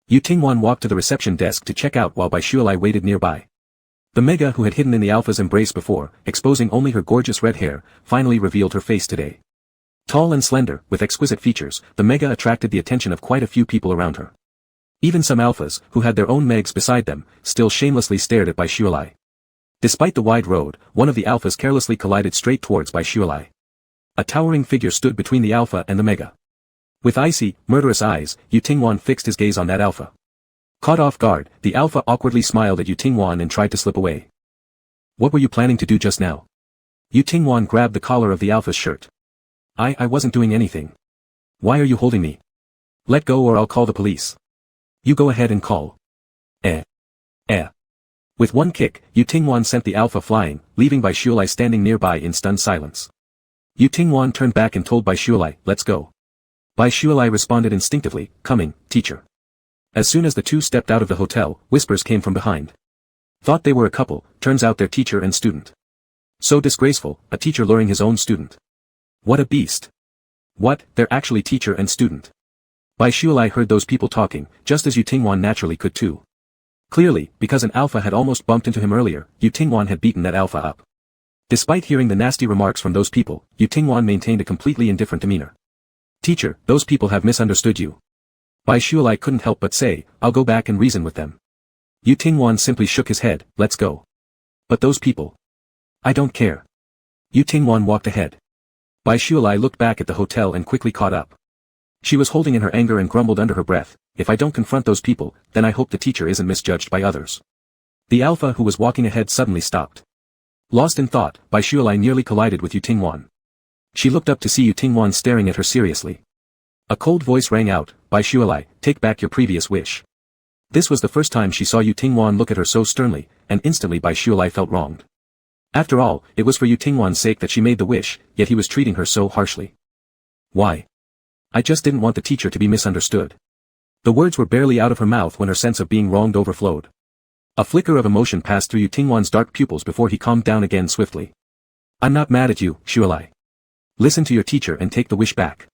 Yu Tingwan walked to the reception desk to check out while Bai Shualai waited nearby. The Mega who had hidden in the alpha's embrace before, exposing only her gorgeous red hair, finally revealed her face today. Tall and slender, with exquisite features, the Mega attracted the attention of quite a few people around her. Even some alphas, who had their own Megs beside them, still shamelessly stared at Bai Shualai. Despite the wide road, one of the alphas carelessly collided straight towards Bai Shualai. A towering figure stood between the alpha and the Mega. With icy, murderous eyes, Yu Tingwan fixed his gaze on that alpha. Caught off guard, the alpha awkwardly smiled at Yu Tingwan and tried to slip away. What were you planning to do just now? Yu Tingwan grabbed the collar of the alpha's shirt. I wasn't doing anything. Why are you holding me? Let go or I'll call the police. You go ahead and call. With one kick, Yu Tingwan sent the alpha flying, leaving Bai Shualai standing nearby in stunned silence. Yu Tingwan turned back and told Bai Shualai, let's go. Bai Shualai responded instinctively, coming, teacher. As soon as the two stepped out of the hotel, whispers came from behind. Thought they were a couple, turns out they're teacher and student. So disgraceful, a teacher luring his own student. What a beast. What, they're actually teacher and student. Bai Shualai heard those people talking, just as Yu Tingwan naturally could too. Clearly, because an alpha had almost bumped into him earlier, Yu Tingwan had beaten that alpha up. Despite hearing the nasty remarks from those people, Yu Tingwan maintained a completely indifferent demeanor. Teacher, those people have misunderstood you. Bai Shualai couldn't help but say, I'll go back and reason with them. Yu Tingwan simply shook his head, let's go. But those people. I don't care. Yu Tingwan walked ahead. Bai Shualai looked back at the hotel and quickly caught up. She was holding in her anger and grumbled under her breath, if I don't confront those people, then I hope the teacher isn't misjudged by others. The alpha who was walking ahead suddenly stopped. Lost in thought, Bai Shualai nearly collided with Yu Tingwan. She looked up to see Yu Tingwan staring at her seriously. A cold voice rang out, Bai Shualai, take back your previous wish. This was the first time she saw Yu Tingwan look at her so sternly, and instantly Bai Shualai felt wronged. After all, it was for Yu Tingwan's sake that she made the wish, yet he was treating her so harshly. Why? I just didn't want the teacher to be misunderstood. The words were barely out of her mouth when her sense of being wronged overflowed. A flicker of emotion passed through Yu Tingwan's dark pupils before he calmed down again swiftly. I'm not mad at you, Shualai. Listen to your teacher and take the wish back.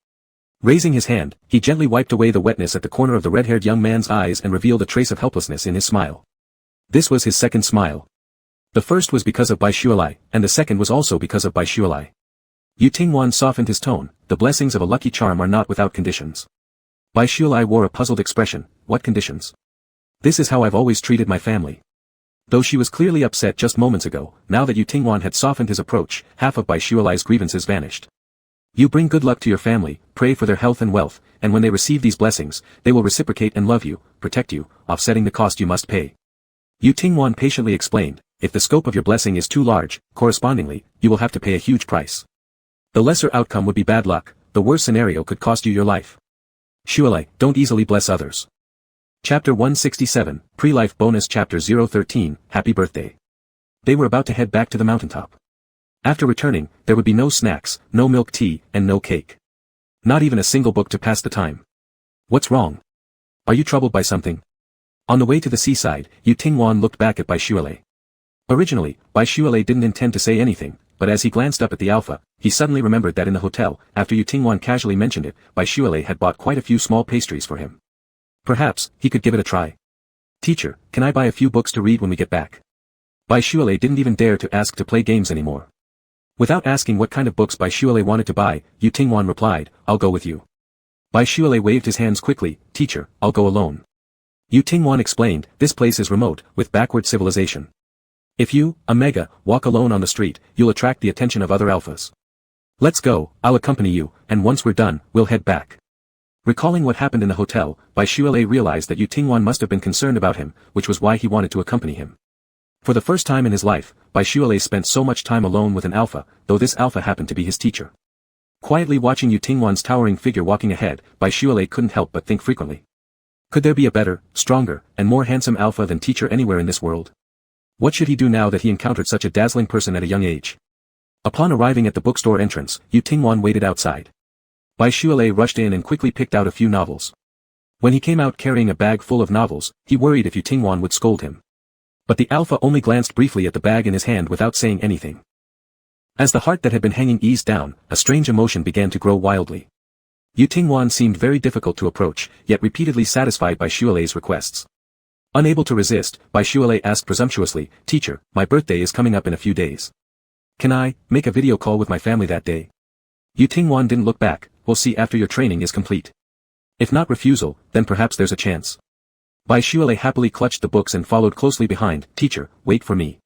Raising his hand, he gently wiped away the wetness at the corner of the red-haired young man's eyes and revealed a trace of helplessness in his smile. This was his second smile. The first was because of Bai Shualai, and the second was also because of Bai Shualai. Yu Tingwan softened his tone, the blessings of a lucky charm are not without conditions. Bai Shualai wore a puzzled expression, what conditions? This is how I've always treated my family. Though she was clearly upset just moments ago, now that Yu Tingwan had softened his approach, half of Bai Shualai's grievances vanished. You bring good luck to your family, pray for their health and wealth, and when they receive these blessings, they will reciprocate and love you, protect you, offsetting the cost you must pay. Yu Tingwan patiently explained, if the scope of your blessing is too large, correspondingly, you will have to pay a huge price. The lesser outcome would be bad luck, the worst scenario could cost you your life. Shualai, don't easily bless others. Chapter 167, Pre-Life Bonus Chapter 013, Happy Birthday. They were about to head back to the mountaintop. After returning, there would be no snacks, no milk tea, and no cake. Not even a single book to pass the time. What's wrong? Are you troubled by something? On the way to the seaside, Yu Tingwan looked back at Bai Shualai. Originally, Bai Shualai didn't intend to say anything, but as he glanced up at the alpha, he suddenly remembered that in the hotel, after Yu Tingwan casually mentioned it, Bai Shualai had bought quite a few small pastries for him. Perhaps, he could give it a try. Teacher, can I buy a few books to read when we get back? Bai Shualai didn't even dare to ask to play games anymore. Without asking what kind of books Bai Shualai wanted to buy, Yu Tingwan replied, I'll go with you. Bai Shualai waved his hands quickly, Teacher, I'll go alone. Yu Tingwan explained, this place is remote, with backward civilization. If you, a mega, walk alone on the street, you'll attract the attention of other alphas. Let's go, I'll accompany you, and once we're done, we'll head back. Recalling what happened in the hotel, Bai Shualai realized that Yu Tingwan must have been concerned about him, which was why he wanted to accompany him. For the first time in his life, Bai Shualai spent so much time alone with an alpha, though this alpha happened to be his teacher. Quietly watching Yu Tingwan's towering figure walking ahead, Bai Shualai couldn't help but think frequently. Could there be a better, stronger, and more handsome alpha than teacher anywhere in this world? What should he do now that he encountered such a dazzling person at a young age? Upon arriving at the bookstore entrance, Yu Tingwan waited outside. Bai Shualai rushed in and quickly picked out a few novels. When he came out carrying a bag full of novels, he worried if Yu Tingwan would scold him. But the alpha only glanced briefly at the bag in his hand without saying anything. As the heart that had been hanging eased down, a strange emotion began to grow wildly. Yu Tingwan seemed very difficult to approach, yet repeatedly satisfied Bai Shualai's requests. Unable to resist, Bai Shualai asked presumptuously, Teacher, my birthday is coming up in a few days. Can I make a video call with my family that day? Yu Tingwan didn't look back, we'll see after your training is complete. If not refusal, then perhaps there's a chance. Bai Shualai happily clutched the books and followed closely behind, Teacher, wait for me.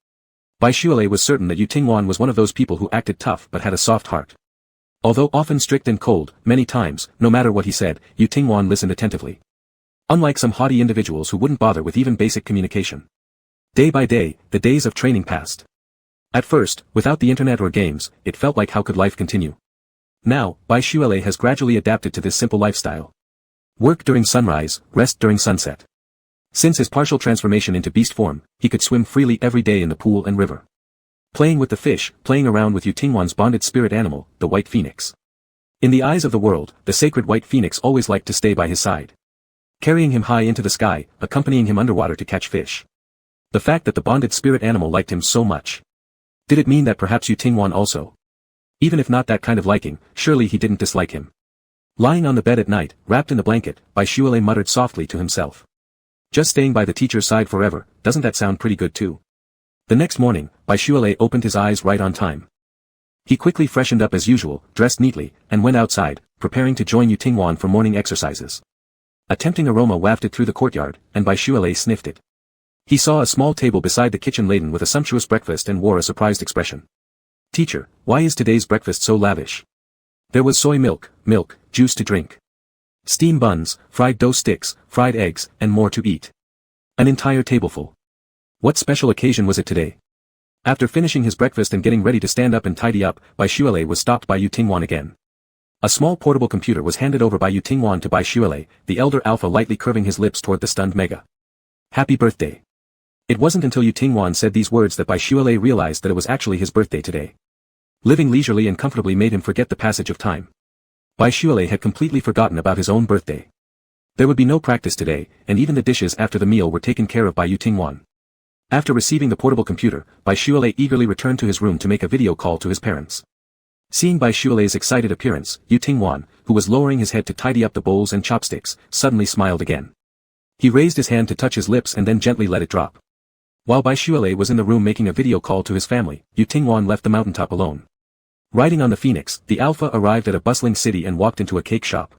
Bai Shualai was certain that Yu Tingwan was one of those people who acted tough but had a soft heart. Although often strict and cold, many times, no matter what he said, Yu Tingwan listened attentively. Unlike some haughty individuals who wouldn't bother with even basic communication. Day by day, the days of training passed. At first, without the internet or games, it felt like how could life continue. Now, Bai Shualai has gradually adapted to this simple lifestyle. Work during sunrise, rest during sunset. Since his partial transformation into beast form, he could swim freely every day in the pool and river. Playing with the fish, playing around with Yu Tingwan's bonded spirit animal, the white phoenix. In the eyes of the world, the sacred white phoenix always liked to stay by his side. Carrying him high into the sky, accompanying him underwater to catch fish. The fact that the bonded spirit animal liked him so much. Did it mean that perhaps Yu Tingwan also? Even if not that kind of liking, surely he didn't dislike him. Lying on the bed at night, wrapped in the blanket, Bai Shualai muttered softly to himself. Just staying by the teacher's side forever, doesn't that sound pretty good too? The next morning, Bai Shualai opened his eyes right on time. He quickly freshened up as usual, dressed neatly, and went outside, preparing to join Yu Tingwan for morning exercises. A tempting aroma wafted through the courtyard, and Bai Shualai sniffed it. He saw a small table beside the kitchen laden with a sumptuous breakfast and wore a surprised expression. Teacher, why is today's breakfast so lavish? There was soy milk, juice to drink. Steam buns, fried dough sticks, fried eggs, and more to eat. An entire tableful. What special occasion was it today? After finishing his breakfast and getting ready to stand up and tidy up, Bai Shualai was stopped by Yu Tingwan again. A small portable computer was handed over by Yu Tingwan to Bai Shualai, the elder alpha lightly curving his lips toward the stunned mega. Happy birthday. It wasn't until Yu Tingwan said these words that Bai Shualai realized that it was actually his birthday today. Living leisurely and comfortably made him forget the passage of time. Bai Shualai had completely forgotten about his own birthday. There would be no practice today, and even the dishes after the meal were taken care of by Yu Tingwan. After receiving the portable computer, Bai Shualai eagerly returned to his room to make a video call to his parents. Seeing Bai Shualai's excited appearance, Yu Tingwan, who was lowering his head to tidy up the bowls and chopsticks, suddenly smiled again. He raised his hand to touch his lips and then gently let it drop. While Bai Shualai was in the room making a video call to his family, Yu Tingwan left the mountaintop alone. Riding on the phoenix, the alpha arrived at a bustling city and walked into a cake shop.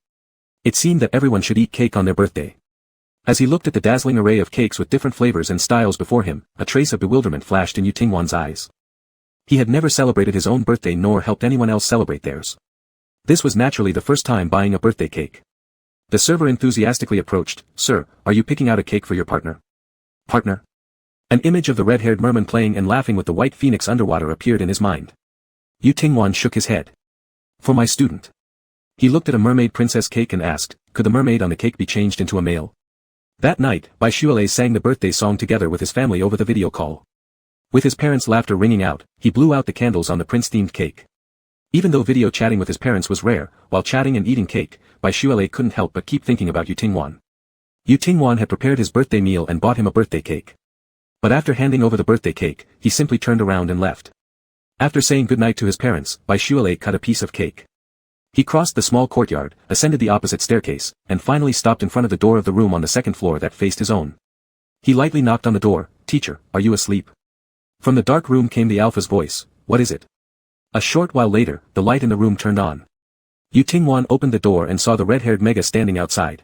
It seemed that everyone should eat cake on their birthday. As he looked at the dazzling array of cakes with different flavors and styles before him, a trace of bewilderment flashed in Yu Tingwan's eyes. He had never celebrated his own birthday nor helped anyone else celebrate theirs. This was naturally the first time buying a birthday cake. The server enthusiastically approached, Sir, are you picking out a cake for your partner? Partner? An image of the red-haired merman playing and laughing with the white phoenix underwater appeared in his mind. Yu Tingwan shook his head. For my student. He looked at a mermaid princess cake and asked, could the mermaid on the cake be changed into a male? That night, boylove sang the birthday song together with his family over the video call. With his parents' laughter ringing out, he blew out the candles on the prince-themed cake. Even though video chatting with his parents was rare, while chatting and eating cake, boylove couldn't help but keep thinking about Yu-Tingwan. Yu-Tingwan had prepared his birthday meal and bought him a birthday cake. But after handing over the birthday cake, he simply turned around and left. After saying goodnight to his parents, boylove cut a piece of cake. He crossed the small courtyard, ascended the opposite staircase, and finally stopped in front of the door of the room on the second floor that faced his own. He lightly knocked on the door. Teacher, are you asleep? From the dark room came the alpha's voice. What is it? A short while later, the light in the room turned on. Yu-Tingwan opened the door and saw the red-haired Mega standing outside.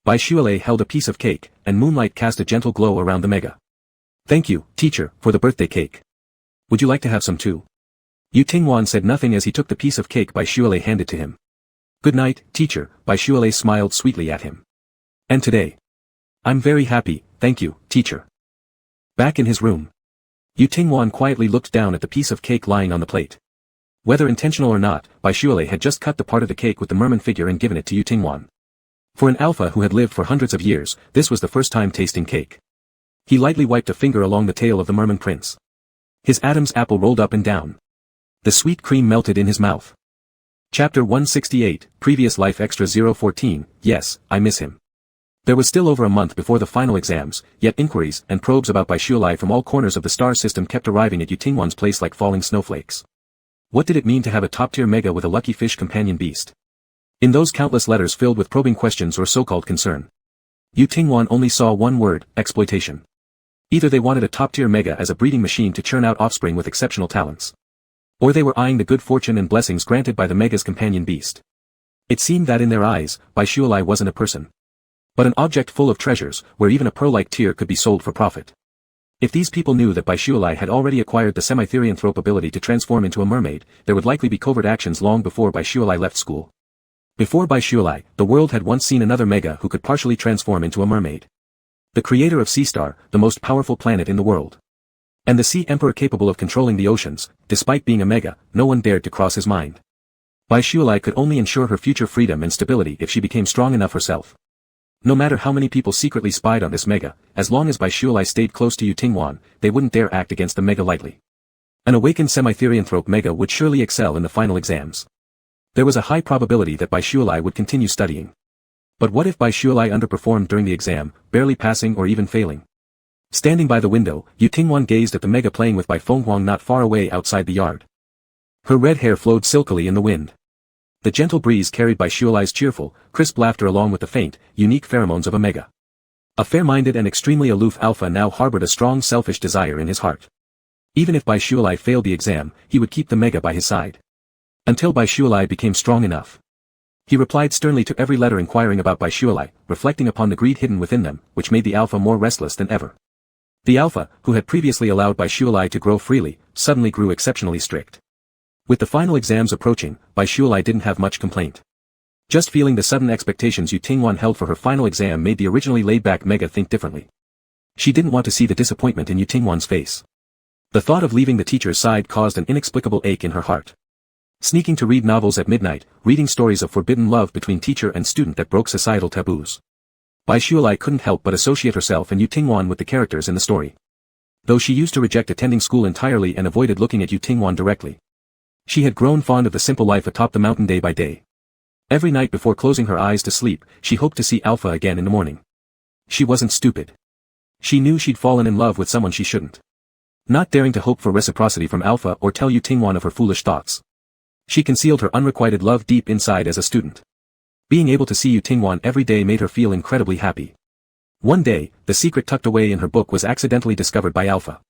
Boylove held a piece of cake, and moonlight cast a gentle glow around the Mega. Thank you, teacher, for the birthday cake. Would you like to have some too? Yu-Tingwan said nothing as he took the piece of cake boylove handed to him. Good night, teacher, boylove smiled sweetly at him. And today? I'm very happy, thank you, teacher. Back in his room. Yu-Tingwan quietly looked down at the piece of cake lying on the plate. Whether intentional or not, boylove had just cut the part of the cake with the merman figure and given it to Yu-Tingwan. For an alpha who had lived for hundreds of years, this was the first time tasting cake. He lightly wiped a finger along the tail of the merman prince. His Adam's apple rolled up and down. The sweet cream melted in his mouth. Chapter 168, Previous Life Extra 014, Yes, I miss him. There was still over a month before the final exams, yet inquiries and probes about boylove from all corners of the star system kept arriving at Yu-Tingwan's place like falling snowflakes. What did it mean to have a top-tier Mega with a lucky fish companion beast? In those countless letters filled with probing questions or so-called concern, Yu-Tingwan only saw one word, exploitation. Either they wanted a top-tier Mega as a breeding machine to churn out offspring with exceptional talents, or they were eyeing the good fortune and blessings granted by the Mega's companion beast. It seemed that in their eyes, boylove wasn't a person, but an object full of treasures, where even a pearl-like tear could be sold for profit. If these people knew that boylove had already acquired the semi-therianthrope ability to transform into a mermaid, there would likely be covert actions long before boylove left school. Before boylove, the world had once seen another Mega who could partially transform into a mermaid. The creator of Seastar, the most powerful planet in the world. And the Sea Emperor capable of controlling the oceans, despite being a Mega, no one dared to cross his mind. Boylove could only ensure her future freedom and stability if she became strong enough herself. No matter how many people secretly spied on this Mega, as long as boylove stayed close to Yu-Tingwan, they wouldn't dare act against the Mega lightly. An awakened semi-therianthrope Mega would surely excel in the final exams. There was a high probability that boylove would continue studying. But what if boylove underperformed during the exam, barely passing or even failing? Standing by the window, Yu-Tingwan gazed at the Mega playing with Huang not far away outside the yard. Her red hair flowed silkily in the wind. The gentle breeze carried boylove's cheerful, crisp laughter along with the faint, unique pheromones of a Mega. A fair-minded and extremely aloof alpha now harbored a strong selfish desire in his heart. Even if boylove failed the exam, he would keep the Mega by his side. Until boylove became strong enough. He replied sternly to every letter inquiring about boylove, reflecting upon the greed hidden within them, which made the alpha more restless than ever. The alpha, who had previously allowed boylove to grow freely, suddenly grew exceptionally strict. With the final exams approaching, boylove didn't have much complaint. Just feeling the sudden expectations Yu-Tingwan held for her final exam made the originally laid-back Mega think differently. She didn't want to see the disappointment in Yu-Tingwan's face. The thought of leaving the teacher's side caused an inexplicable ache in her heart. Sneaking to read novels at midnight, reading stories of forbidden love between teacher and student that broke societal taboos. Boylove couldn't help but associate herself and Yu-Tingwan with the characters in the story. Though she used to reject attending school entirely and avoided looking at Yu-Tingwan directly. She had grown fond of the simple life atop the mountain day by day. Every night before closing her eyes to sleep, she hoped to see Alpha again in the morning. She wasn't stupid. She knew she'd fallen in love with someone she shouldn't. Not daring to hope for reciprocity from Alpha or tell Yu-Tingwan of her foolish thoughts. She concealed her unrequited love deep inside as a student. Being able to see Yu-Tingwan every day made her feel incredibly happy. One day, the secret tucked away in her book was accidentally discovered by Alpha.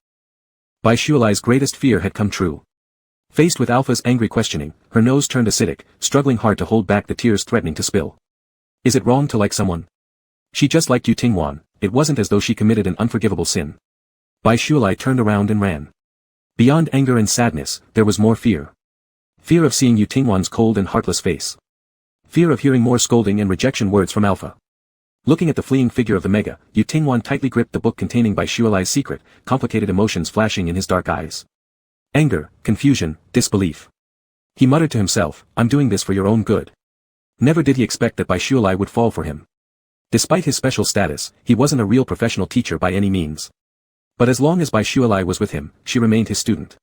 Boylove's greatest fear had come true. Faced with Alpha's angry questioning, her nose turned acidic, struggling hard to hold back the tears threatening to spill. Is it wrong to like someone? She just liked Yu-Tingwan, it wasn't as though she committed an unforgivable sin. Boylove turned around and ran. Beyond anger and sadness, there was more fear. Fear of seeing Yu-Tingwan's cold and heartless face. Fear of hearing more scolding and rejection words from Alpha. Looking at the fleeing figure of the Mega, Yu-Tingwan tightly gripped the book containing Boylove's secret, complicated emotions flashing in his dark eyes. Anger, confusion, disbelief. He muttered to himself, I'm doing this for your own good. Never did he expect that Baishualai would fall for him. Despite his special status, he wasn't a real professional teacher by any means. But as long as Baishualai was with him, she remained his student.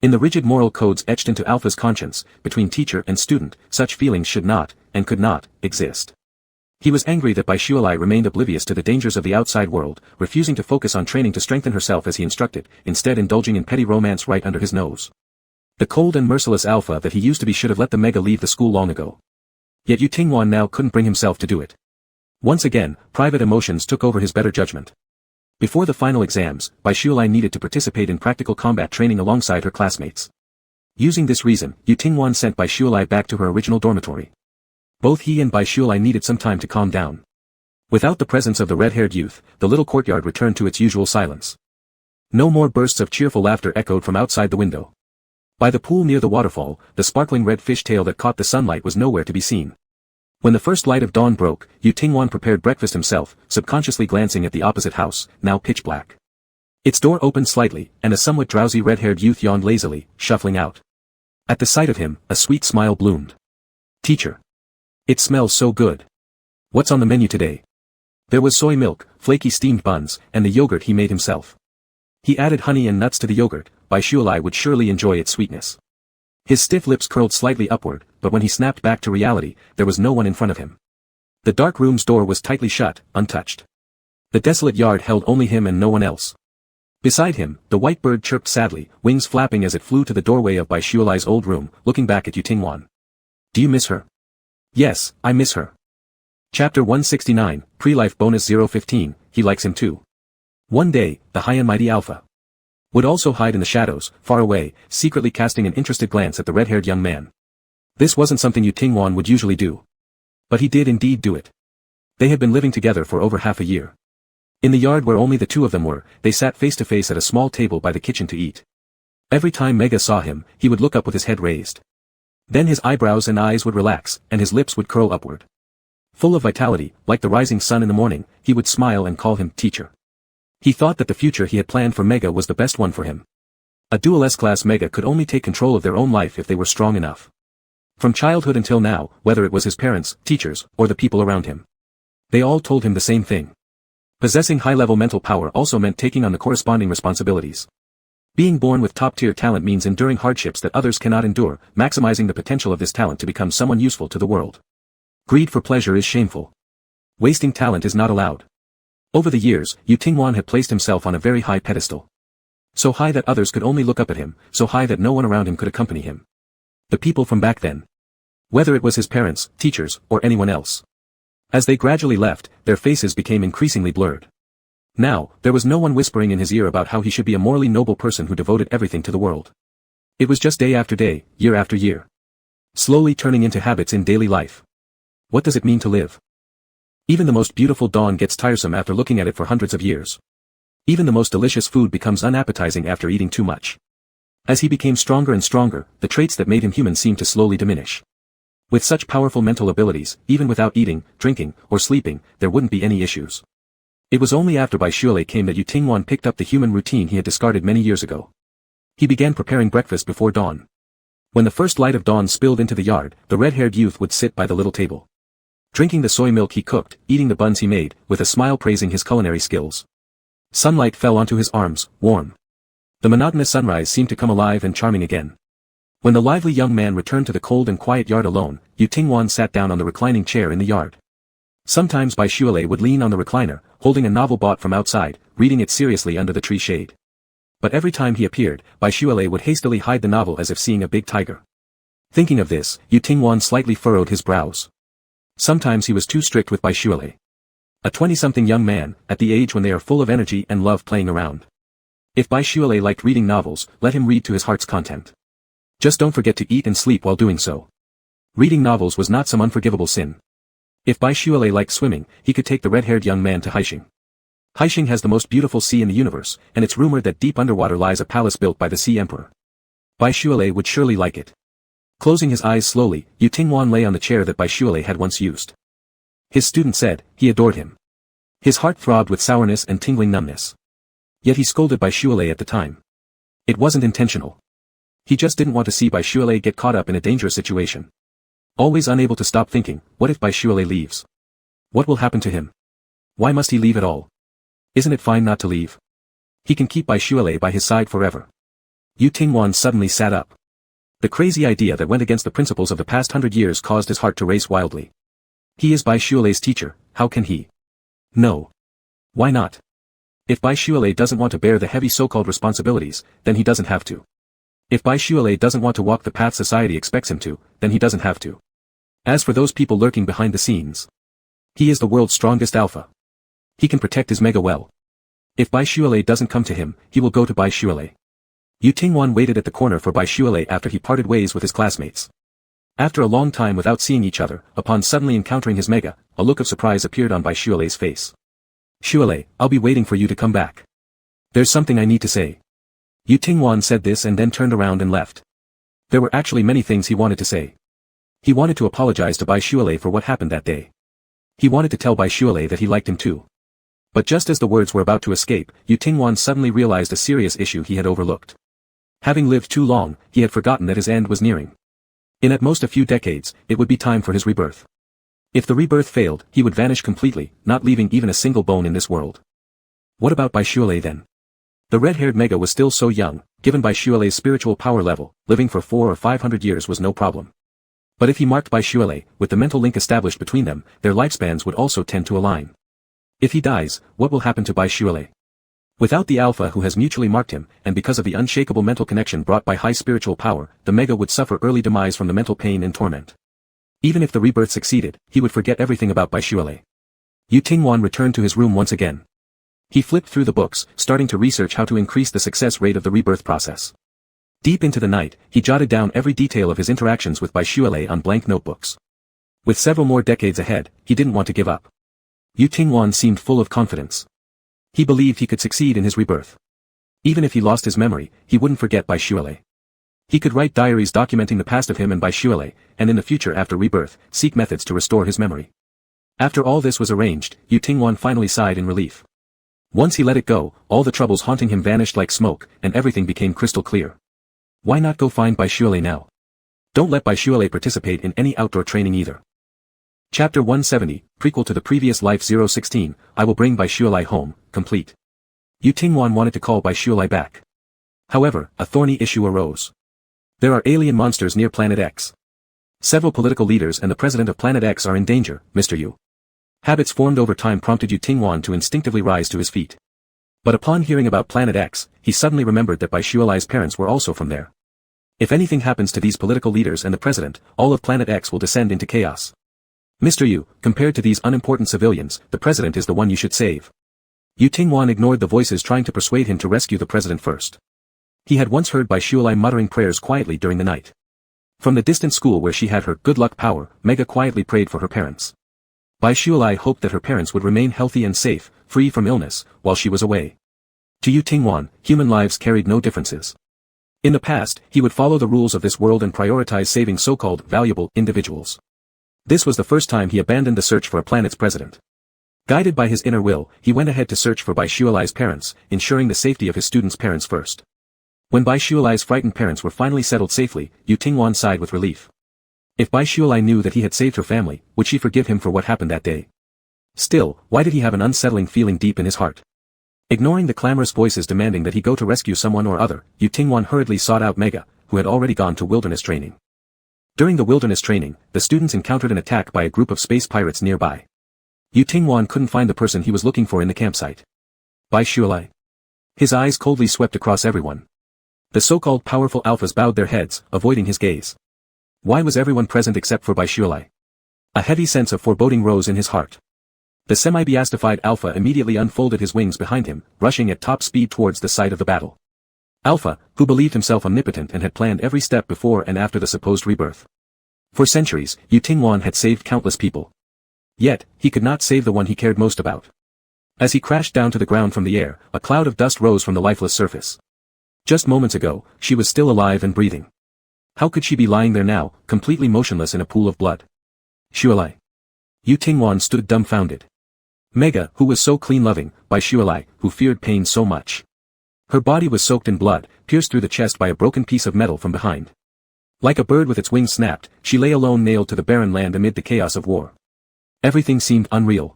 In the rigid moral codes etched into Alpha's conscience, between teacher and student, such feelings should not, and could not, exist. He was angry that Baishualai remained oblivious to the dangers of the outside world, refusing to focus on training to strengthen herself as he instructed, instead indulging in petty romance right under his nose. The cold and merciless Alpha that he used to be should have let the Mega leave the school long ago. Yet Yu Tingwan now couldn't bring himself to do it. Once again, private emotions took over his better judgment. Before the final exams, Baishualai needed to participate in practical combat training alongside her classmates. Using this reason, Yu Tingwan sent Baishualai back to her original dormitory. Both he and Baishualai needed some time to calm down. Without the presence of the red-haired youth, the little courtyard returned to its usual silence. No more bursts of cheerful laughter echoed from outside the window. By the pool near the waterfall, the sparkling red fish tail that caught the sunlight was nowhere to be seen. When the first light of dawn broke, Yu Tingwan prepared breakfast himself, subconsciously glancing at the opposite house, now pitch black. Its door opened slightly, and a somewhat drowsy red-haired youth yawned lazily, shuffling out. At the sight of him, a sweet smile bloomed. "Teacher. It smells so good. What's on the menu today?" There was soy milk, flaky steamed buns, and the yogurt he made himself. He added honey and nuts to the yogurt. Baishualai would surely enjoy its sweetness. His stiff lips curled slightly upward, but when he snapped back to reality, there was no one in front of him. The dark room's door was tightly shut, untouched. The desolate yard held only him and no one else. Beside him, the white bird chirped sadly, wings flapping as it flew to the doorway of Baishualai's old room, looking back at Yu Tingwan. "Do you miss her?" "Yes, I miss her." Chapter 169, Pre-Life Bonus 015, he likes him too. One day, the high and mighty Alpha would also hide in the shadows, far away, secretly casting an interested glance at the red-haired young man. This wasn't something Yu Tingwan would usually do. But he did indeed do it. They had been living together for over half a year. In the yard where only the two of them were, they sat face to face at a small table by the kitchen to eat. Every time Mega saw him, he would look up with his head raised. Then his eyebrows and eyes would relax, and his lips would curl upward. Full of vitality, like the rising sun in the morning, he would smile and call him teacher. He thought that the future he had planned for Mega was the best one for him. A dual S-class Mega could only take control of their own life if they were strong enough. From childhood until now, whether it was his parents, teachers, or the people around him, they all told him the same thing. Possessing high-level mental power also meant taking on the corresponding responsibilities. Being born with top-tier talent means enduring hardships that others cannot endure, maximizing the potential of this talent to become someone useful to the world. Greed for pleasure is shameful. Wasting talent is not allowed. Over the years, Yu Tingwan had placed himself on a very high pedestal. So high that others could only look up at him, so high that no one around him could accompany him. The people from back then. Whether it was his parents, teachers, or anyone else. As they gradually left, their faces became increasingly blurred. Now, there was no one whispering in his ear about how he should be a morally noble person who devoted everything to the world. It was just day after day, year after year. Slowly turning into habits in daily life. What does it mean to live? Even the most beautiful dawn gets tiresome after looking at it for hundreds of years. Even the most delicious food becomes unappetizing after eating too much. As he became stronger and stronger, the traits that made him human seemed to slowly diminish. With such powerful mental abilities, even without eating, drinking, or sleeping, there wouldn't be any issues. It was only after Baishualai came that Yu Tingwan picked up the human routine he had discarded many years ago. He began preparing breakfast before dawn. When the first light of dawn spilled into the yard, the red-haired youth would sit by the little table. Drinking the soy milk he cooked, eating the buns he made, with a smile praising his culinary skills. Sunlight fell onto his arms, warm. The monotonous sunrise seemed to come alive and charming again. When the lively young man returned to the cold and quiet yard alone, Yu Tingwan sat down on the reclining chair in the yard. Sometimes Baishualai would lean on the recliner, holding a novel bought from outside, reading it seriously under the tree shade. But every time he appeared, Baishualai would hastily hide the novel as if seeing a big tiger. Thinking of this, Yu Tingwan slightly furrowed his brows. Sometimes he was too strict with Baishualai. A 20-something young man, at the age when they are full of energy and love playing around. If Baishualai liked reading novels, let him read to his heart's content. Just don't forget to eat and sleep while doing so. Reading novels was not some unforgivable sin. If Baishualai liked swimming, he could take the red-haired young man to Haixing. Haixing has the most beautiful sea in the universe, and it's rumored that deep underwater lies a palace built by the Sea Emperor. Baishualai would surely like it. Closing his eyes slowly, Yu Tingwan lay on the chair that Baishualai had once used. His student said, he adored him. His heart throbbed with sourness and tingling numbness. Yet he scolded Baishualai at the time. It wasn't intentional. He just didn't want to see Baishualai get caught up in a dangerous situation. Always unable to stop thinking, what if Baishuale leaves? What will happen to him? Why must he leave at all? Isn't it fine not to leave? He can keep Baishuale by his side forever. Yu Tingwan suddenly sat up. The crazy idea that went against the principles of the past 100 years caused his heart to race wildly. He is Baishuale's teacher, how can he? No. Why not? If Baishuale doesn't want to bear the heavy so-called responsibilities, then he doesn't have to. If Baishuale doesn't want to walk the path society expects him to, then he doesn't have to. As for those people lurking behind the scenes, he is the world's strongest alpha. He can protect his mega well. If Baishuale doesn't come to him, he will go to Baishuale. Yu Tingwan waited at the corner for Baishuale after he parted ways with his classmates. After a long time without seeing each other, upon suddenly encountering his mega, a look of surprise appeared on Baishuale's face. Shuale, I'll be waiting for you to come back. There's something I need to say. Yu Tingwan said this and then turned around and left. There were actually many things he wanted to say. He wanted to apologize to Baishuale for what happened that day. He wanted to tell Baishuale that he liked him too. But just as the words were about to escape, Yu Tingwan suddenly realized a serious issue he had overlooked. Having lived too long, he had forgotten that his end was nearing. In at most a few decades, it would be time for his rebirth. If the rebirth failed, he would vanish completely, not leaving even a single bone in this world. What about Baishuale then? The red-haired mega was still so young, given Baishuale's spiritual power level, living for 400 or 500 years was no problem. But if he marked Baishuale, with the mental link established between them, their lifespans would also tend to align. If he dies, what will happen to Baishuale? Without the alpha who has mutually marked him, and because of the unshakable mental connection brought by high spiritual power, the mega would suffer early demise from the mental pain and torment. Even if the rebirth succeeded, he would forget everything about Baishuale. Yu Tingwan returned to his room once again. He flipped through the books, starting to research how to increase the success rate of the rebirth process. Deep into the night, he jotted down every detail of his interactions with Baishuale on blank notebooks. With several more decades ahead, he didn't want to give up. Yu Tingwan seemed full of confidence. He believed he could succeed in his rebirth. Even if he lost his memory, he wouldn't forget Baishuale. He could write diaries documenting the past of him and Baishuale, and in the future after rebirth, seek methods to restore his memory. After all this was arranged, Yu Tingwan finally sighed in relief. Once he let it go, all the troubles haunting him vanished like smoke, and everything became crystal clear. Why not go find Baishuale now? Don't let Baishuale participate in any outdoor training either. Chapter 170, prequel to the previous life 016, I will bring Baishuale home, complete. Yu Tingwan wanted to call Baishuale back. However, a thorny issue arose. There are alien monsters near Planet X. Several political leaders and the president of Planet X are in danger, Mr. Yu. Habits formed over time prompted Yu Tingwan to instinctively rise to his feet. But upon hearing about Planet X, he suddenly remembered that Baishuale's parents were also from there. If anything happens to these political leaders and the president, all of Planet X will descend into chaos. Mr. Yu, compared to these unimportant civilians, the president is the one you should save. Yu Tingwan ignored the voices trying to persuade him to rescue the president first. He had once heard Baishuale muttering prayers quietly during the night. From the distant school where she had her good luck power, Mega quietly prayed for her parents. Baishuale hoped that her parents would remain healthy and safe, free from illness, while she was away. To Yu Tingwan, human lives carried no differences. In the past, he would follow the rules of this world and prioritize saving so-called valuable individuals. This was the first time he abandoned the search for a planet's president. Guided by his inner will, he went ahead to search for Baishuale's parents, ensuring the safety of his students' parents first. When Baishuale's frightened parents were finally settled safely, Yu Tingwan sighed with relief. If Baishuale knew that he had saved her family, would she forgive him for what happened that day? Still, why did he have an unsettling feeling deep in his heart? Ignoring the clamorous voices demanding that he go to rescue someone or other, Yu Tingwan hurriedly sought out Mega, who had already gone to wilderness training. During the wilderness training, the students encountered an attack by a group of space pirates nearby. Yu Tingwan couldn't find the person he was looking for in the campsite. Baishuale. His eyes coldly swept across everyone. The so-called powerful alphas bowed their heads, avoiding his gaze. Why was everyone present except for Baishuale? A heavy sense of foreboding rose in his heart. The semi-beastified alpha immediately unfolded his wings behind him, rushing at top speed towards the site of the battle. Alpha, who believed himself omnipotent and had planned every step before and after the supposed rebirth. For centuries, Yu Tingwan had saved countless people. Yet, he could not save the one he cared most about. As he crashed down to the ground from the air, a cloud of dust rose from the lifeless surface. Just moments ago, she was still alive and breathing. How could she be lying there now, completely motionless in a pool of blood? Shualai. Yu Tingwan stood dumbfounded. Mega, who was so clean-loving, Baishuale, who feared pain so much. Her body was soaked in blood, pierced through the chest by a broken piece of metal from behind. Like a bird with its wings snapped, she lay alone nailed to the barren land amid the chaos of war. Everything seemed unreal.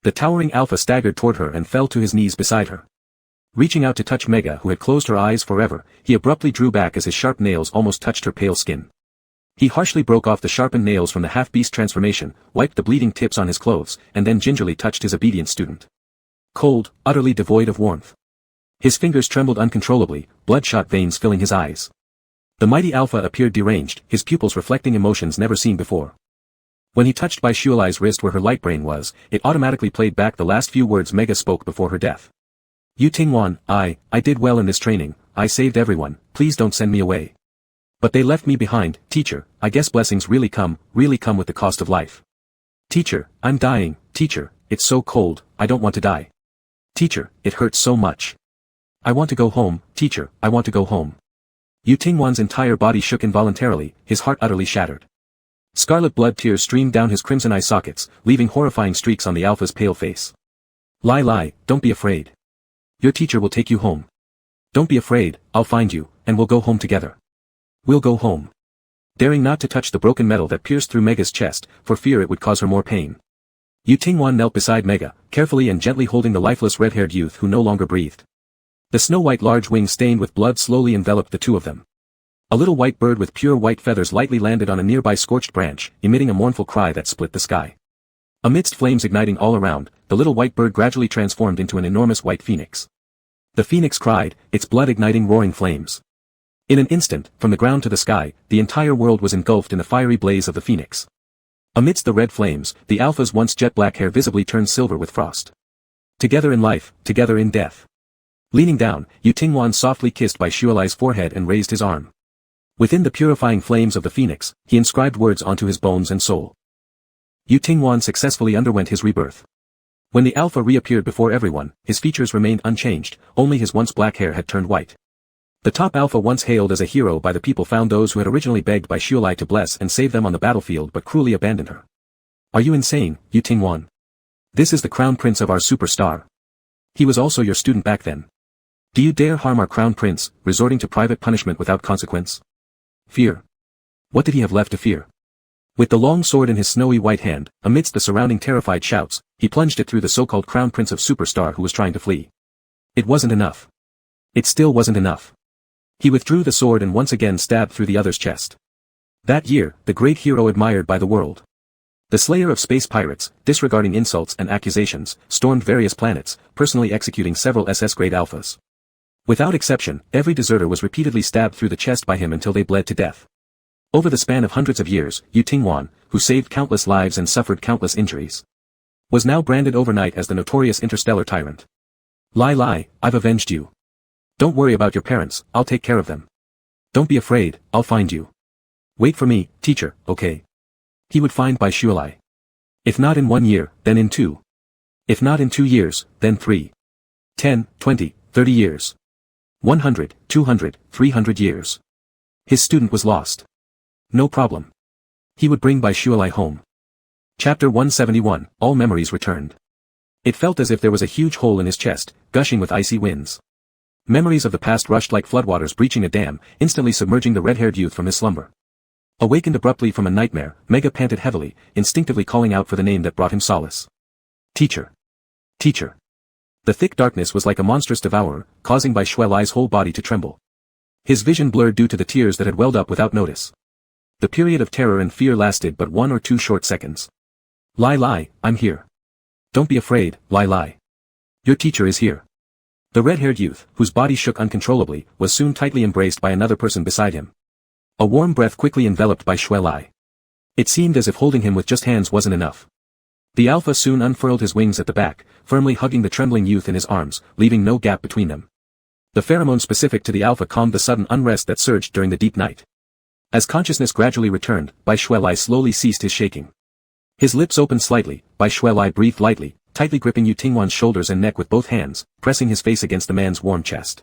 The towering Alpha staggered toward her and fell to his knees beside her. Reaching out to touch Mega, who had closed her eyes forever, he abruptly drew back as his sharp nails almost touched her pale skin. He harshly broke off the sharpened nails from the half-beast transformation, wiped the bleeding tips on his clothes, and then gingerly touched his obedient student. Cold, utterly devoid of warmth. His fingers trembled uncontrollably, bloodshot veins filling his eyes. The mighty Alpha appeared deranged, his pupils reflecting emotions never seen before. When he touched Bai Shualai's wrist where her light brain was, it automatically played back the last few words Mega spoke before her death. "Yu Tingwan, I did well in this training, I saved everyone, please don't send me away. But they left me behind, teacher, I guess blessings really come with the cost of life. Teacher, I'm dying, teacher, it's so cold, I don't want to die. Teacher, it hurts so much. I want to go home, teacher, I want to go home." Yu Tingwan's entire body shook involuntarily, his heart utterly shattered. Scarlet blood tears streamed down his crimson eye sockets, leaving horrifying streaks on the Alpha's pale face. Lai, don't be afraid. Your teacher will take you home. Don't be afraid, I'll find you, and we'll go home together. We'll go home. Daring not to touch the broken metal that pierced through Mega's chest, for fear it would cause her more pain. Yu Tingwan knelt beside Mega, carefully and gently holding the lifeless red-haired youth who no longer breathed. The snow-white large wings stained with blood slowly enveloped the two of them. A little white bird with pure white feathers lightly landed on a nearby scorched branch, emitting a mournful cry that split the sky. Amidst flames igniting all around, the little white bird gradually transformed into an enormous white phoenix. The phoenix cried, its blood igniting roaring flames. In an instant, from the ground to the sky, the entire world was engulfed in the fiery blaze of the phoenix. Amidst the red flames, the Alpha's once jet-black hair visibly turned silver with frost. Together in life, together in death. Leaning down, Yu Tingwan softly kissed Bai Shualai's forehead and raised his arm. Within the purifying flames of the phoenix, he inscribed words onto his bones and soul. Yu Tingwan successfully underwent his rebirth. When the Alpha reappeared before everyone, his features remained unchanged, only his once black hair had turned white. The top Alpha once hailed as a hero by the people found those who had originally begged Bai Shualai to bless and save them on the battlefield but cruelly abandoned her. Are you insane, Yu Tingwan? This is the crown prince of our superstar. He was also your student back then. Do you dare harm our crown prince, resorting to private punishment without consequence? Fear. What did he have left to fear? With the long sword in his snowy white hand, amidst the surrounding terrified shouts, he plunged it through the so-called crown prince of Superstar who was trying to flee. It wasn't enough. It still wasn't enough. He withdrew the sword and once again stabbed through the other's chest. That year, the great hero admired by the world. The slayer of space pirates, disregarding insults and accusations, stormed various planets, personally executing several SS-grade Alphas. Without exception, every deserter was repeatedly stabbed through the chest by him until they bled to death. Over the span of hundreds of years, Yu Tingwan, who saved countless lives and suffered countless injuries, was now branded overnight as the notorious interstellar tyrant. Lai, I've avenged you. Don't worry about your parents, I'll take care of them. Don't be afraid, I'll find you. Wait for me, teacher, okay? He would find Bai Shualai. If not in 1 year, then in 2. If not in 2 years, then 3. 10, 20, 30 years. 100, 200, 300 years. His student was lost. No problem. He would bring Bai Shualai home. Chapter 171, All Memories Returned. It felt as if there was a huge hole in his chest, gushing with icy winds. Memories of the past rushed like floodwaters breaching a dam, instantly submerging the red-haired youth from his slumber. Awakened abruptly from a nightmare, Mega panted heavily, instinctively calling out for the name that brought him solace. Teacher. Teacher. The thick darkness was like a monstrous devourer, causing Bai Shualai's whole body to tremble. His vision blurred due to the tears that had welled up without notice. The period of terror and fear lasted but 1 or 2 short seconds. Lai, I'm here. Don't be afraid, Lai. Your teacher is here. The red-haired youth, whose body shook uncontrollably, was soon tightly embraced by another person beside him. A warm breath quickly enveloped Bai Shualai. It seemed as if holding him with just hands wasn't enough. The Alpha soon unfurled his wings at the back, firmly hugging the trembling youth in his arms, leaving no gap between them. The pheromone specific to the Alpha calmed the sudden unrest that surged during the deep night. As consciousness gradually returned, Bai Shualai slowly ceased his shaking. His lips opened slightly, Bai Shualai breathed lightly, tightly gripping Yu Tingwan's shoulders and neck with both hands, pressing his face against the man's warm chest.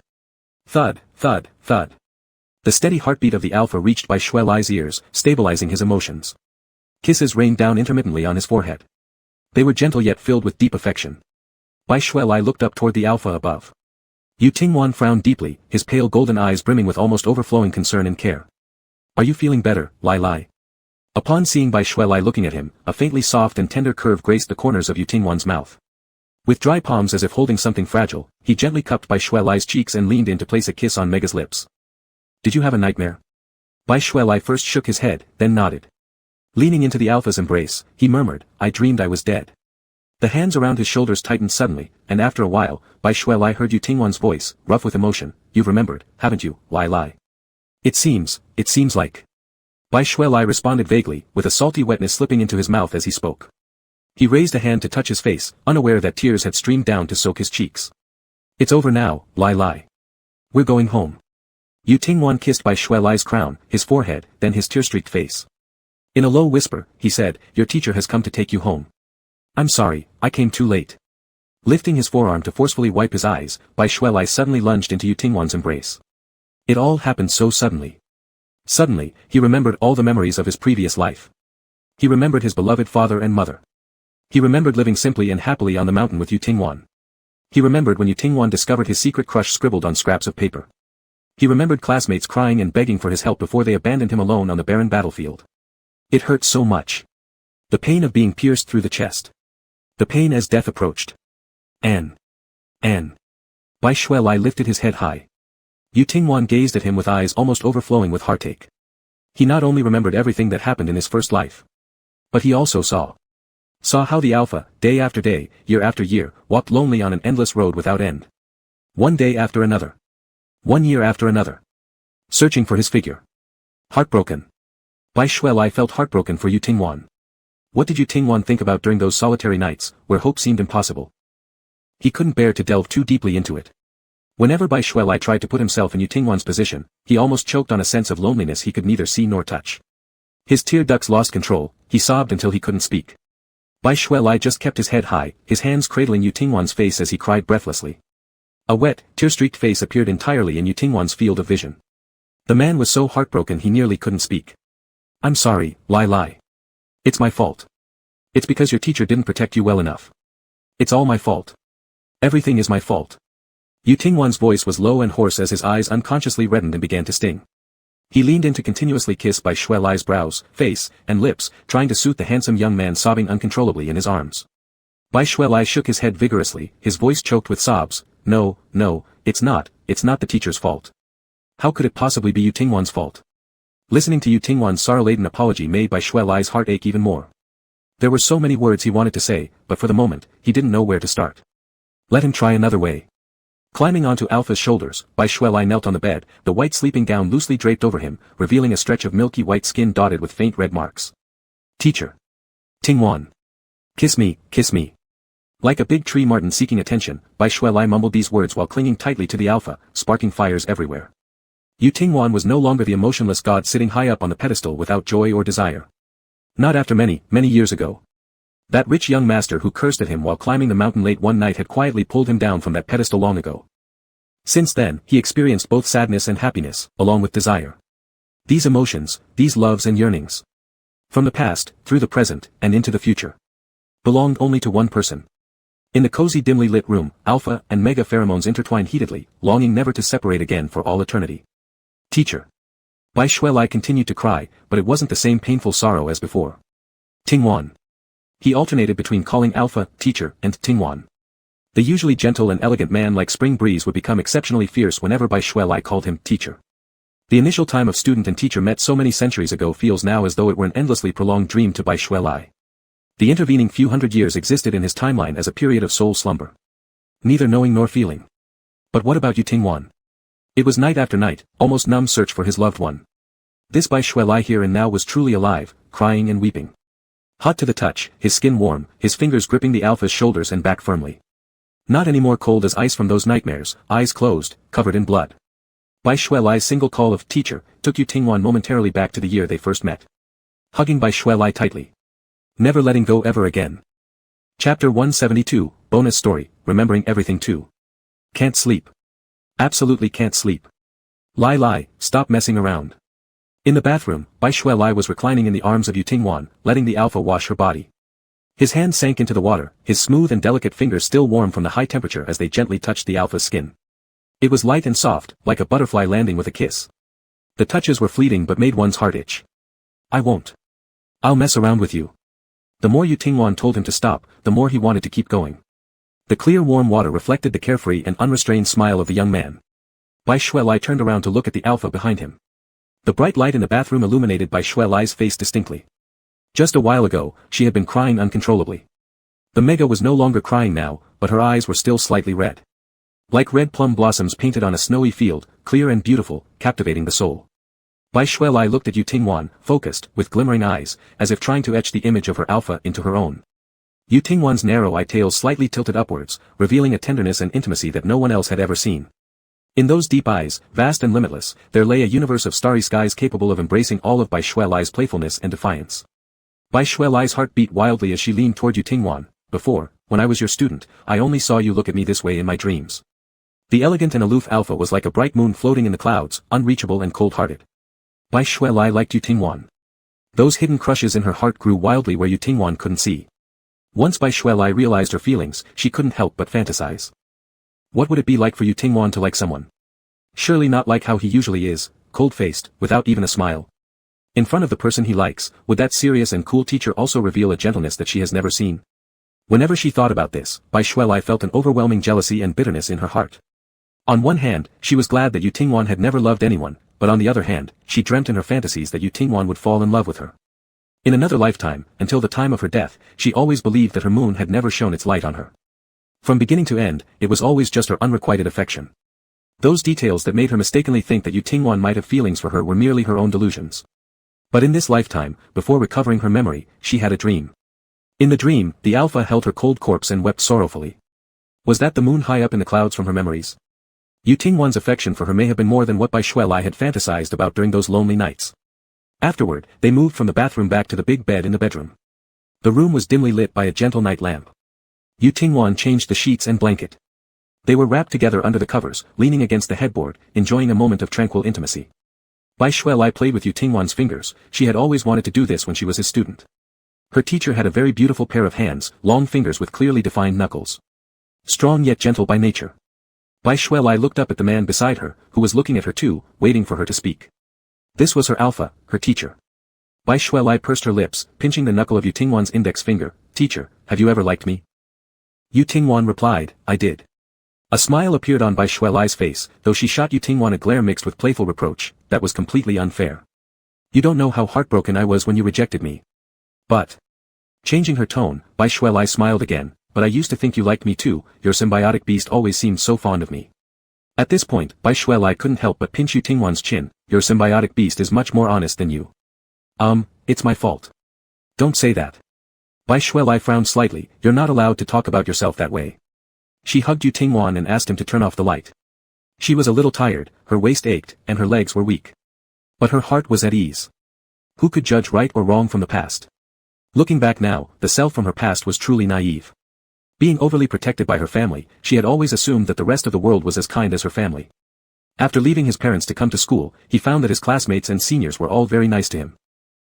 Thud, thud, thud. The steady heartbeat of the Alpha reached Bai Shualai's ears, stabilizing his emotions. Kisses rained down intermittently on his forehead. They were gentle yet filled with deep affection. Bai Shualai looked up toward the Alpha above. Yu Tingwan frowned deeply, his pale golden eyes brimming with almost overflowing concern and care. Are you feeling better, Lai Lai? Upon seeing Bai Shuelai looking at him, a faintly soft and tender curve graced the corners of Yu Tingwan's mouth. With dry palms as if holding something fragile, he gently cupped Bai Shuelai's cheeks and leaned in to place a kiss on Mega's lips. Did you have a nightmare? Bai Shuelai first shook his head, then nodded. Leaning into the alpha's embrace, he murmured, I dreamed I was dead. The hands around his shoulders tightened suddenly, and after a while, Bai Shuelai heard Yu Tingwan's voice, rough with emotion. You've remembered, haven't you, Lai Lai? It seems like. Bai Shuelai responded vaguely, with a salty wetness slipping into his mouth as he spoke. He raised a hand to touch his face, unaware that tears had streamed down to soak his cheeks. It's over now, Lai Lai. We're going home. Yu Tingwan kissed Bai Shuelai's crown, his forehead, then his tear-streaked face. In a low whisper, he said, your teacher has come to take you home. I'm sorry, I came too late. Lifting his forearm to forcefully wipe his eyes, Bai Shuelai suddenly lunged into Yu Tingwan's embrace. It all happened so suddenly. Suddenly, he remembered all the memories of his previous life. He remembered his beloved father and mother. He remembered living simply and happily on the mountain with Yu Tingwan. He remembered when Yu Tingwan discovered his secret crush scribbled on scraps of paper. He remembered classmates crying and begging for his help before they abandoned him alone on the barren battlefield. It hurt so much. The pain of being pierced through the chest. The pain as death approached. Anne. Bai Shuelai lifted his head high. Yu Tingwan gazed at him with eyes almost overflowing with heartache. He not only remembered everything that happened in his first life, but he also saw how the Alpha, day after day, year after year, walked lonely on an endless road without end. One day after another. One year after another. Searching for his figure. Heartbroken. Bai Shuelai felt heartbroken for Yu Tingwan. What did Yu Tingwan think about during those solitary nights, where hope seemed impossible? He couldn't bear to delve too deeply into it. Whenever Bai Shuelai tried to put himself in Yu Tingwan's position, he almost choked on a sense of loneliness he could neither see nor touch. His tear ducts lost control, he sobbed until he couldn't speak. Bai Shuelai just kept his head high, his hands cradling Yu Tingwan's face as he cried breathlessly. A wet, tear-streaked face appeared entirely in Yu Tingwan's field of vision. The man was so heartbroken he nearly couldn't speak. I'm sorry, Lai Lai. It's my fault. It's because your teacher didn't protect you well enough. It's all my fault. Everything is my fault. Yu Tingwan's voice was low and hoarse as his eyes unconsciously reddened and began to sting. He leaned in to continuously kiss Bai Shuelai's brows, face, and lips, trying to soothe the handsome young man sobbing uncontrollably in his arms. Bai Shuelai shook his head vigorously, his voice choked with sobs. No, it's not the teacher's fault. How could it possibly be Yu Tingwan's fault? Listening to Yu Tingwan's sorrow-laden apology made Bai Shuelai's heart ache even more. There were so many words he wanted to say, but for the moment, he didn't know where to start. Let him try another way. Climbing onto Alpha's shoulders, Bai Shuelai knelt on the bed, the white sleeping gown loosely draped over him, revealing a stretch of milky white skin dotted with faint red marks. Teacher. Tingwan. Kiss me. Like a big tree martin seeking attention, Bai Shuelai mumbled these words while clinging tightly to the Alpha, sparking fires everywhere. Yu Tingwan was no longer the emotionless god sitting high up on the pedestal without joy or desire. Not after many years ago. That rich young master who cursed at him while climbing the mountain late one night had quietly pulled him down from that pedestal long ago. Since then, he experienced both sadness and happiness, along with desire. These emotions, these loves and yearnings, from the past, through the present, and into the future, belonged only to one person. In the cozy dimly lit room, Alpha and Mega pheromones intertwined heatedly, longing never to separate again for all eternity. Teacher. Bai Shuelai continued to cry, but it wasn't the same painful sorrow as before. Tingwan. He alternated between calling Alpha, teacher, and Tingwan. The usually gentle and elegant man like spring breeze would become exceptionally fierce whenever Bai Shuelai called him teacher. The initial time of student and teacher met so many centuries ago feels now as though it were an endlessly prolonged dream to Bai Shuelai. The intervening few hundred years existed in his timeline as a period of soul slumber. Neither knowing nor feeling. But what about Yu Tingwan? It was night after night, almost numb search for his loved one. This Bai Shuelai here and now was truly alive, crying and weeping. Hot to the touch, his skin warm, his fingers gripping the Alpha's shoulders and back firmly. Not any more cold as ice from those nightmares, eyes closed, covered in blood. Bai Shuelai's single call of teacher took Yu Tingwan momentarily back to the year they first met. Hugging Bai Shuelai tightly. Never letting go ever again. Chapter 172, Bonus Story, Remembering Everything Too. Can't sleep. Absolutely can't sleep. Lai Lai, stop messing around. In the bathroom, Bai Shuelai was reclining in the arms of Yu Tingwan, letting the Alpha wash her body. His hand sank into the water, his smooth and delicate fingers still warm from the high temperature as they gently touched the Alpha's skin. It was light and soft, like a butterfly landing with a kiss. The touches were fleeting but made one's heart itch. I won't. I'll mess around with you. The more Tingwan told him to stop, the more he wanted to keep going. The clear warm water reflected the carefree and unrestrained smile of the young man. Bai Shuelai turned around to look at the alpha behind him. The bright light in the bathroom illuminated Bai Shuelai's face distinctly. Just a while ago, she had been crying uncontrollably. The mega was no longer crying now, but her eyes were still slightly red. Like red plum blossoms painted on a snowy field, clear and beautiful, captivating the soul. Bai Shuelai looked at Tingwan, focused, with glimmering eyes, as if trying to etch the image of her alpha into her own. Tingwan's narrow eye-tail slightly tilted upwards, revealing a tenderness and intimacy that no one else had ever seen. In those deep eyes, vast and limitless, there lay a universe of starry skies capable of embracing all of Bai Shuelai's playfulness and defiance. Bai Shuelai's heart beat wildly as she leaned toward Tingwan. Before, when I was your student, I only saw you look at me this way in my dreams. The elegant and aloof alpha was like a bright moon floating in the clouds, unreachable and cold-hearted. Bai Shuelai liked Tingwan. Those hidden crushes in her heart grew wildly where Tingwan couldn't see. Once Bai Shuelai realized her feelings, she couldn't help but fantasize. What would it be like for Tingwan to like someone? Surely not like how he usually is, cold-faced, without even a smile. In front of the person he likes, would that serious and cool teacher also reveal a gentleness that she has never seen? Whenever she thought about this, Bai Shuelai felt an overwhelming jealousy and bitterness in her heart. On one hand, she was glad that Tingwan had never loved anyone, but on the other hand, she dreamt in her fantasies that Tingwan would fall in love with her. In another lifetime, until the time of her death, she always believed that her moon had never shone its light on her. From beginning to end, it was always just her unrequited affection. Those details that made her mistakenly think that Tingwan might have feelings for her were merely her own delusions. But in this lifetime, before recovering her memory, she had a dream. In the dream, the alpha held her cold corpse and wept sorrowfully. Was that the moon high up in the clouds from her memories? Tingwan's affection for her may have been more than what Bai Shuelai had fantasized about during those lonely nights. Afterward, they moved from the bathroom back to the big bed in the bedroom. The room was dimly lit by a gentle night lamp. Tingwan changed the sheets and blanket. They were wrapped together under the covers, leaning against the headboard, enjoying a moment of tranquil intimacy. Bai Shuelai played with Tingwan's fingers. She had always wanted to do this when she was his student. Her teacher had a very beautiful pair of hands, long fingers with clearly defined knuckles. Strong yet gentle by nature. Bai Shuelai looked up at the man beside her, who was looking at her too, waiting for her to speak. This was her alpha, her teacher. Bai Shuelai pursed her lips, pinching the knuckle of Tingwan's index finger. Teacher, have you ever liked me? Tingwan replied, I did. A smile appeared on Bai Shuelai's face, though she shot Tingwan a glare mixed with playful reproach. That was completely unfair. You don't know how heartbroken I was when you rejected me. But. Changing her tone, Bai Shuelai smiled again. But I used to think you liked me too, your symbiotic beast always seemed so fond of me. At this point, Bai Shuelai couldn't help but pinch Tingwan's chin. Your symbiotic beast is much more honest than you. It's my fault. Don't say that. Bai Shuelai frowned slightly. You're not allowed to talk about yourself that way. She hugged Tingwan and asked him to turn off the light. She was a little tired, her waist ached, and her legs were weak. But her heart was at ease. Who could judge right or wrong from the past? Looking back now, the self from her past was truly naive. Being overly protected by her family, she had always assumed that the rest of the world was as kind as her family. After leaving his parents to come to school, he found that his classmates and seniors were all very nice to him.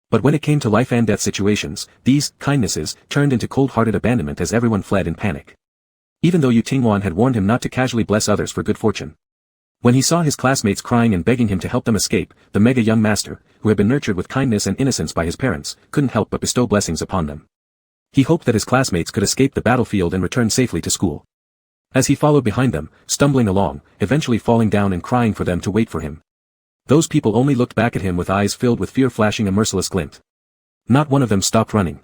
But when it came to life and death situations, these kindnesses turned into cold-hearted abandonment as everyone fled in panic. Even though Tingwan had warned him not to casually bless others for good fortune. When he saw his classmates crying and begging him to help them escape, the mega young master, who had been nurtured with kindness and innocence by his parents, couldn't help but bestow blessings upon them. He hoped that his classmates could escape the battlefield and return safely to school. As he followed behind them, stumbling along, eventually falling down and crying for them to wait for him. Those people only looked back at him with eyes filled with fear flashing a merciless glint. Not one of them stopped running.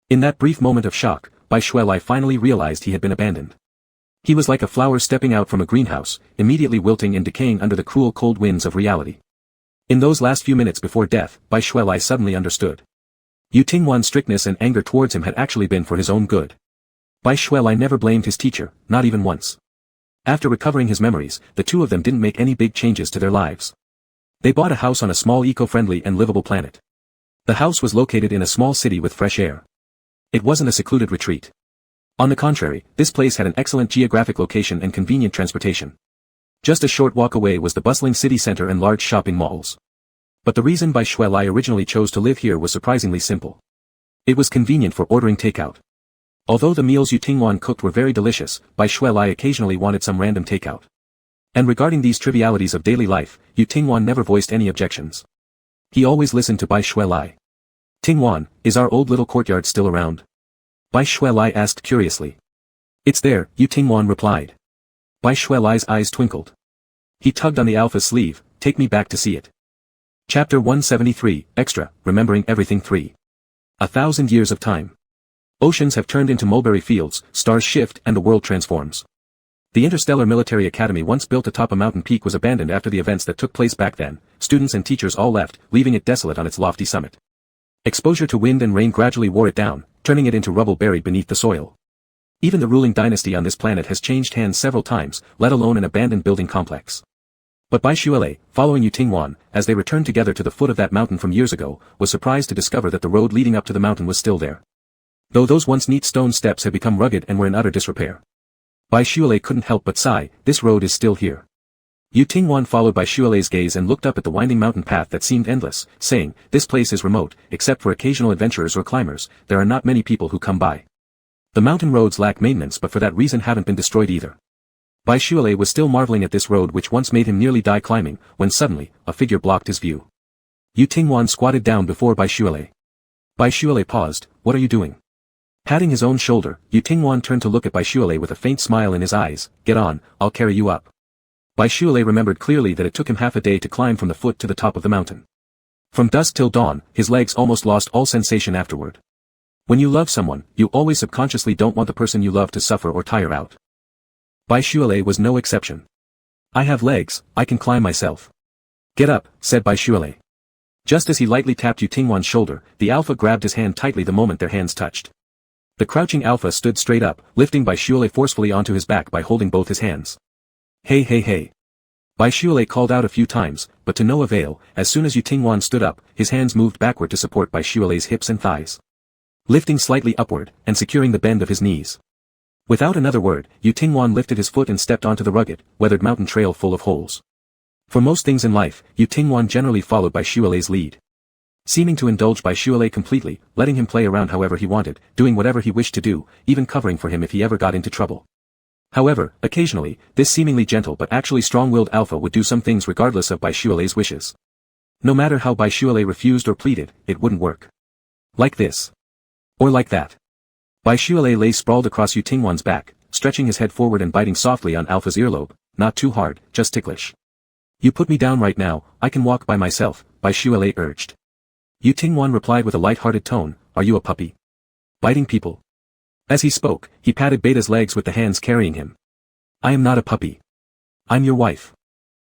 In that brief moment of shock, Bai Shuelai finally realized he had been abandoned. He was like a flower stepping out from a greenhouse, immediately wilting and decaying under the cruel cold winds of reality. In those last few minutes before death, Bai Shuelai suddenly understood. Tingwan's strictness and anger towards him had actually been for his own good. Bai Shuelai never blamed his teacher, not even once. After recovering his memories, the two of them didn't make any big changes to their lives. They bought a house on a small eco-friendly and livable planet. The house was located in a small city with fresh air. It wasn't a secluded retreat. On the contrary, this place had an excellent geographic location and convenient transportation. Just a short walk away was the bustling city center and large shopping malls. But the reason Bai Shuelai originally chose to live here was surprisingly simple. It was convenient for ordering takeout. Although the meals Tingwan cooked were very delicious, Bai Shuelai occasionally wanted some random takeout. And regarding these trivialities of daily life, Yu Tingwan never voiced any objections. He always listened to Bai Shuelai. Tingwan, is our old little courtyard still around? Bai Shuelai asked curiously. It's there, Yu Tingwan replied. Bai Shuelai's eyes twinkled. He tugged on the alpha's sleeve, take me back to see it. Chapter 173, Extra, Remembering Everything 3. 1,000 years of time. Oceans have turned into mulberry fields, stars shift and the world transforms. The Interstellar Military Academy once built atop a mountain peak was abandoned after the events that took place back then. Students and teachers all left, leaving it desolate on its lofty summit. Exposure to wind and rain gradually wore it down, turning it into rubble buried beneath the soil. Even the ruling dynasty on this planet has changed hands several times, let alone an abandoned building complex. But Bai Shuelai, following Yu Tingwan, as they returned together to the foot of that mountain from years ago, was surprised to discover that the road leading up to the mountain was still there. Though those once neat stone steps had become rugged and were in utter disrepair. Bai Shuelai couldn't help but sigh, this road is still here. Yu Tingwan followed Bai Shuelai's gaze and looked up at the winding mountain path that seemed endless, saying, this place is remote, except for occasional adventurers or climbers, there are not many people who come by. The mountain roads lack maintenance but for that reason haven't been destroyed either. Bai Shuelai was still marveling at this road which once made him nearly die climbing, when suddenly, a figure blocked his view. Yu Tingwan squatted down before Bai Shuelai. Bai Shuelai paused, what are you doing? Patting his own shoulder, Yu Tingwan turned to look at Bai Shuelai with a faint smile in his eyes, get on, I'll carry you up. Bai Shuelai remembered clearly that it took him half a day to climb from the foot to the top of the mountain. From dusk till dawn, his legs almost lost all sensation afterward. When you love someone, you always subconsciously don't want the person you love to suffer or tire out. Bai Shuelai was no exception. I have legs, I can climb myself. Get up, said Bai Shuelai. Just as he lightly tapped Yu Tingwan's shoulder, the alpha grabbed his hand tightly the moment their hands touched. The crouching alpha stood straight up, lifting Bai Shuelai forcefully onto his back by holding both his hands. Hey hey hey. Bai Shuelai called out a few times, but to no avail. As soon as Yu Tingwan stood up, his hands moved backward to support Bai Shuelai's hips and thighs. Lifting slightly upward, and securing the bend of his knees. Without another word, Yu Tingwan lifted his foot and stepped onto the rugged, weathered mountain trail full of holes. For most things in life, Yu Tingwan generally followed Bai Shuelai's lead. Seeming to indulge Bai Shuelai completely, letting him play around however he wanted, doing whatever he wished to do, even covering for him if he ever got into trouble. However, occasionally, this seemingly gentle but actually strong-willed alpha would do some things regardless of Bai Shuelai's wishes. No matter how Bai Shuelai refused or pleaded, it wouldn't work. Like this. Or like that. Bai Shuelai lay sprawled across Yu Tingwan's back, stretching his head forward and biting softly on Alpha's earlobe, not too hard, just ticklish. You put me down right now, I can walk by myself, Bai Shuelai urged. Yu Tingwan replied with a light-hearted tone, are you a puppy? Biting people? As he spoke, he patted Beta's legs with the hands carrying him. I am not a puppy. I'm your wife.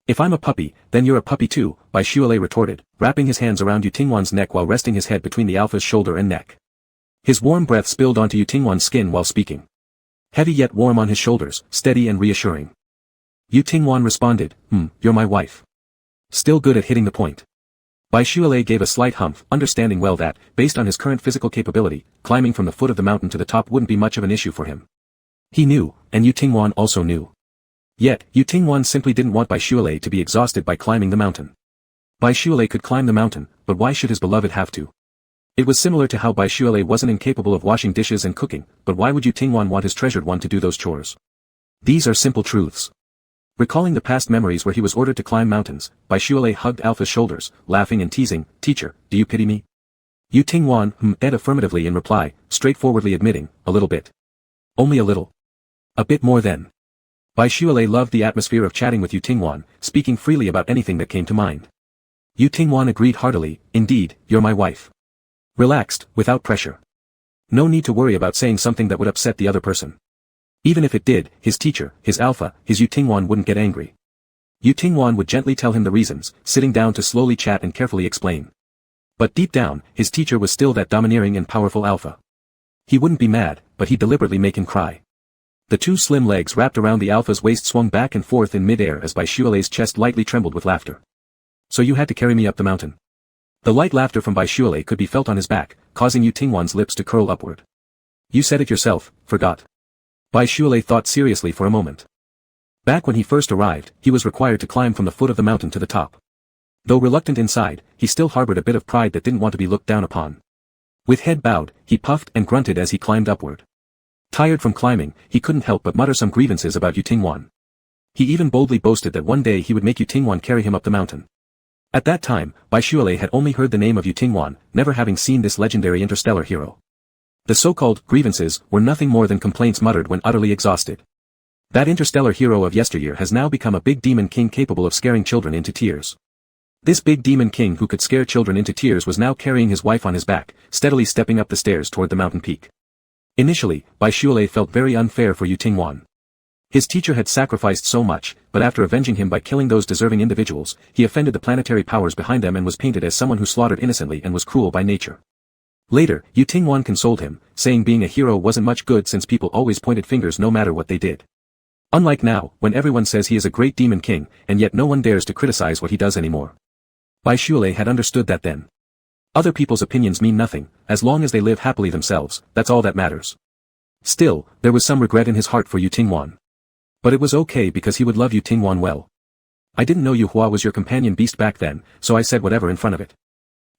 If I'm a puppy, then you're a puppy too, Bai Shuelai retorted, wrapping his hands around Yu Tingwan's neck while resting his head between the alpha's shoulder and neck. His warm breath spilled onto Yu Tingwan's skin while speaking. Heavy yet warm on his shoulders, steady and reassuring. Yu Tingwan responded, you're my wife. Still good at hitting the point. Bai Shuelai gave a slight humph, understanding well that, based on his current physical capability, climbing from the foot of the mountain to the top wouldn't be much of an issue for him. He knew, and Yu Tingwan also knew. Yet, Yu Tingwan simply didn't want Bai Shuelai to be exhausted by climbing the mountain. Bai Shuelai could climb the mountain, but why should his beloved have to? It was similar to how Bai Shuelai wasn't incapable of washing dishes and cooking, but why would Yu Tingwan want his treasured one to do those chores? These are simple truths. Recalling the past memories where he was ordered to climb mountains, Bai Shuelai hugged Alpha's shoulders, laughing and teasing, teacher, do you pity me? Yu Tingwan ed affirmatively in reply, straightforwardly admitting, a little bit. Only a little. A bit more then. Bai Shuelai loved the atmosphere of chatting with Yu Tingwan, speaking freely about anything that came to mind. Yu Tingwan agreed heartily, indeed, you're my wife. Relaxed, without pressure. No need to worry about saying something that would upset the other person. Even if it did, his teacher, his alpha, his Yu Tingwan wouldn't get angry. Yu Tingwan would gently tell him the reasons, sitting down to slowly chat and carefully explain. But deep down, his teacher was still that domineering and powerful alpha. He wouldn't be mad, but he'd deliberately make him cry. The two slim legs wrapped around the alpha's waist swung back and forth in mid-air as Bai Shuelai's chest lightly trembled with laughter. So you had to carry me up the mountain. The light laughter from Bai Shuelai could be felt on his back, causing Yu Tingwan's lips to curl upward. You said it yourself, forgot. Bai Shuelai thought seriously for a moment. Back when he first arrived, he was required to climb from the foot of the mountain to the top. Though reluctant inside, he still harbored a bit of pride that didn't want to be looked down upon. With head bowed, he puffed and grunted as he climbed upward. Tired from climbing, he couldn't help but mutter some grievances about Yu Tingwan. He even boldly boasted that one day he would make Yutingwan carry him up the mountain. At that time, Baishuale had only heard the name of Yutingwan, never having seen this legendary interstellar hero. The so-called grievances were nothing more than complaints muttered when utterly exhausted. That interstellar hero of yesteryear has now become a big demon king capable of scaring children into tears. This big demon king who could scare children into tears was now carrying his wife on his back, steadily stepping up the stairs toward the mountain peak. Initially, Baishuale felt very unfair for Yutingwan. His teacher had sacrificed so much, but after avenging him by killing those deserving individuals, he offended the planetary powers behind them and was painted as someone who slaughtered innocently and was cruel by nature. Later, Yutingwan consoled him, saying being a hero wasn't much good since people always pointed fingers no matter what they did. Unlike now, when everyone says he is a great demon king, and yet no one dares to criticize what he does anymore. Baishuale had understood that then. Other people's opinions mean nothing, as long as they live happily themselves, that's all that matters. Still, there was some regret in his heart for Yutingwan. But it was okay because he would love Yutingwan well. I didn't know Yuhua was your companion beast back then, so I said whatever in front of it.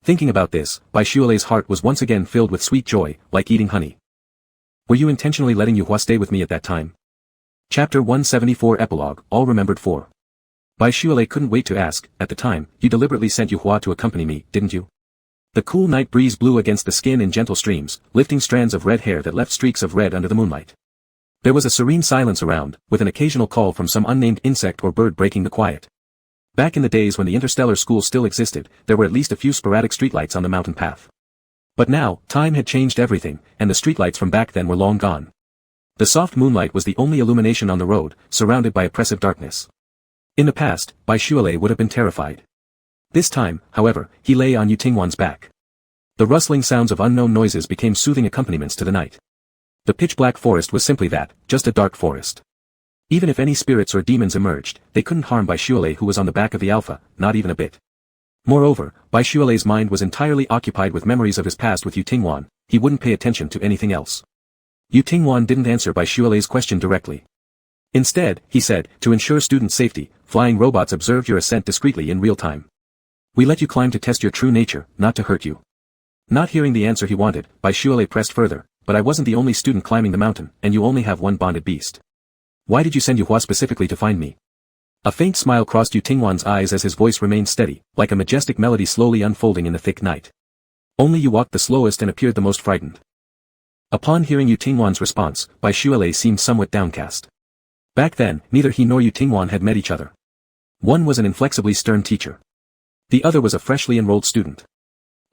Thinking about this, Baishuale's heart was once again filled with sweet joy, like eating honey. Were you intentionally letting Yuhua stay with me at that time? Chapter 174 Epilogue, All Remembered 4. Baishuale couldn't wait to ask, at the time, you deliberately sent Yuhua to accompany me, didn't you? The cool night breeze blew against the skin in gentle streams, lifting strands of red hair that left streaks of red under the moonlight. There was a serene silence around, with an occasional call from some unnamed insect or bird breaking the quiet. Back in the days when the interstellar school still existed, there were at least a few sporadic streetlights on the mountain path. But now, time had changed everything, and the streetlights from back then were long gone. The soft moonlight was the only illumination on the road, surrounded by oppressive darkness. In the past, Baishuale would have been terrified. This time, however, he lay on Yutingwan's back. The rustling sounds of unknown noises became soothing accompaniments to the night. The pitch-black forest was simply that, just a dark forest. Even if any spirits or demons emerged, they couldn't harm Baishuale who was on the back of the Alpha, not even a bit. Moreover, Baishuale's mind was entirely occupied with memories of his past with Yutingwan, he wouldn't pay attention to anything else. Yutingwan didn't answer Baishuale's question directly. Instead, he said, to ensure student safety, flying robots observe your ascent discreetly in real time. We let you climb to test your true nature, not to hurt you. Not hearing the answer he wanted, Baishuale pressed further, but I wasn't the only student climbing the mountain, and you only have one bonded beast. Why did you send Yuhua specifically to find me? A faint smile crossed Yutingwan's eyes as his voice remained steady, like a majestic melody slowly unfolding in the thick night. Only you walked the slowest and appeared the most frightened. Upon hearing Yutingwan's response, Baishuale seemed somewhat downcast. Back then, neither he nor Yutingwan had met each other. One was an inflexibly stern teacher. The other was a freshly enrolled student.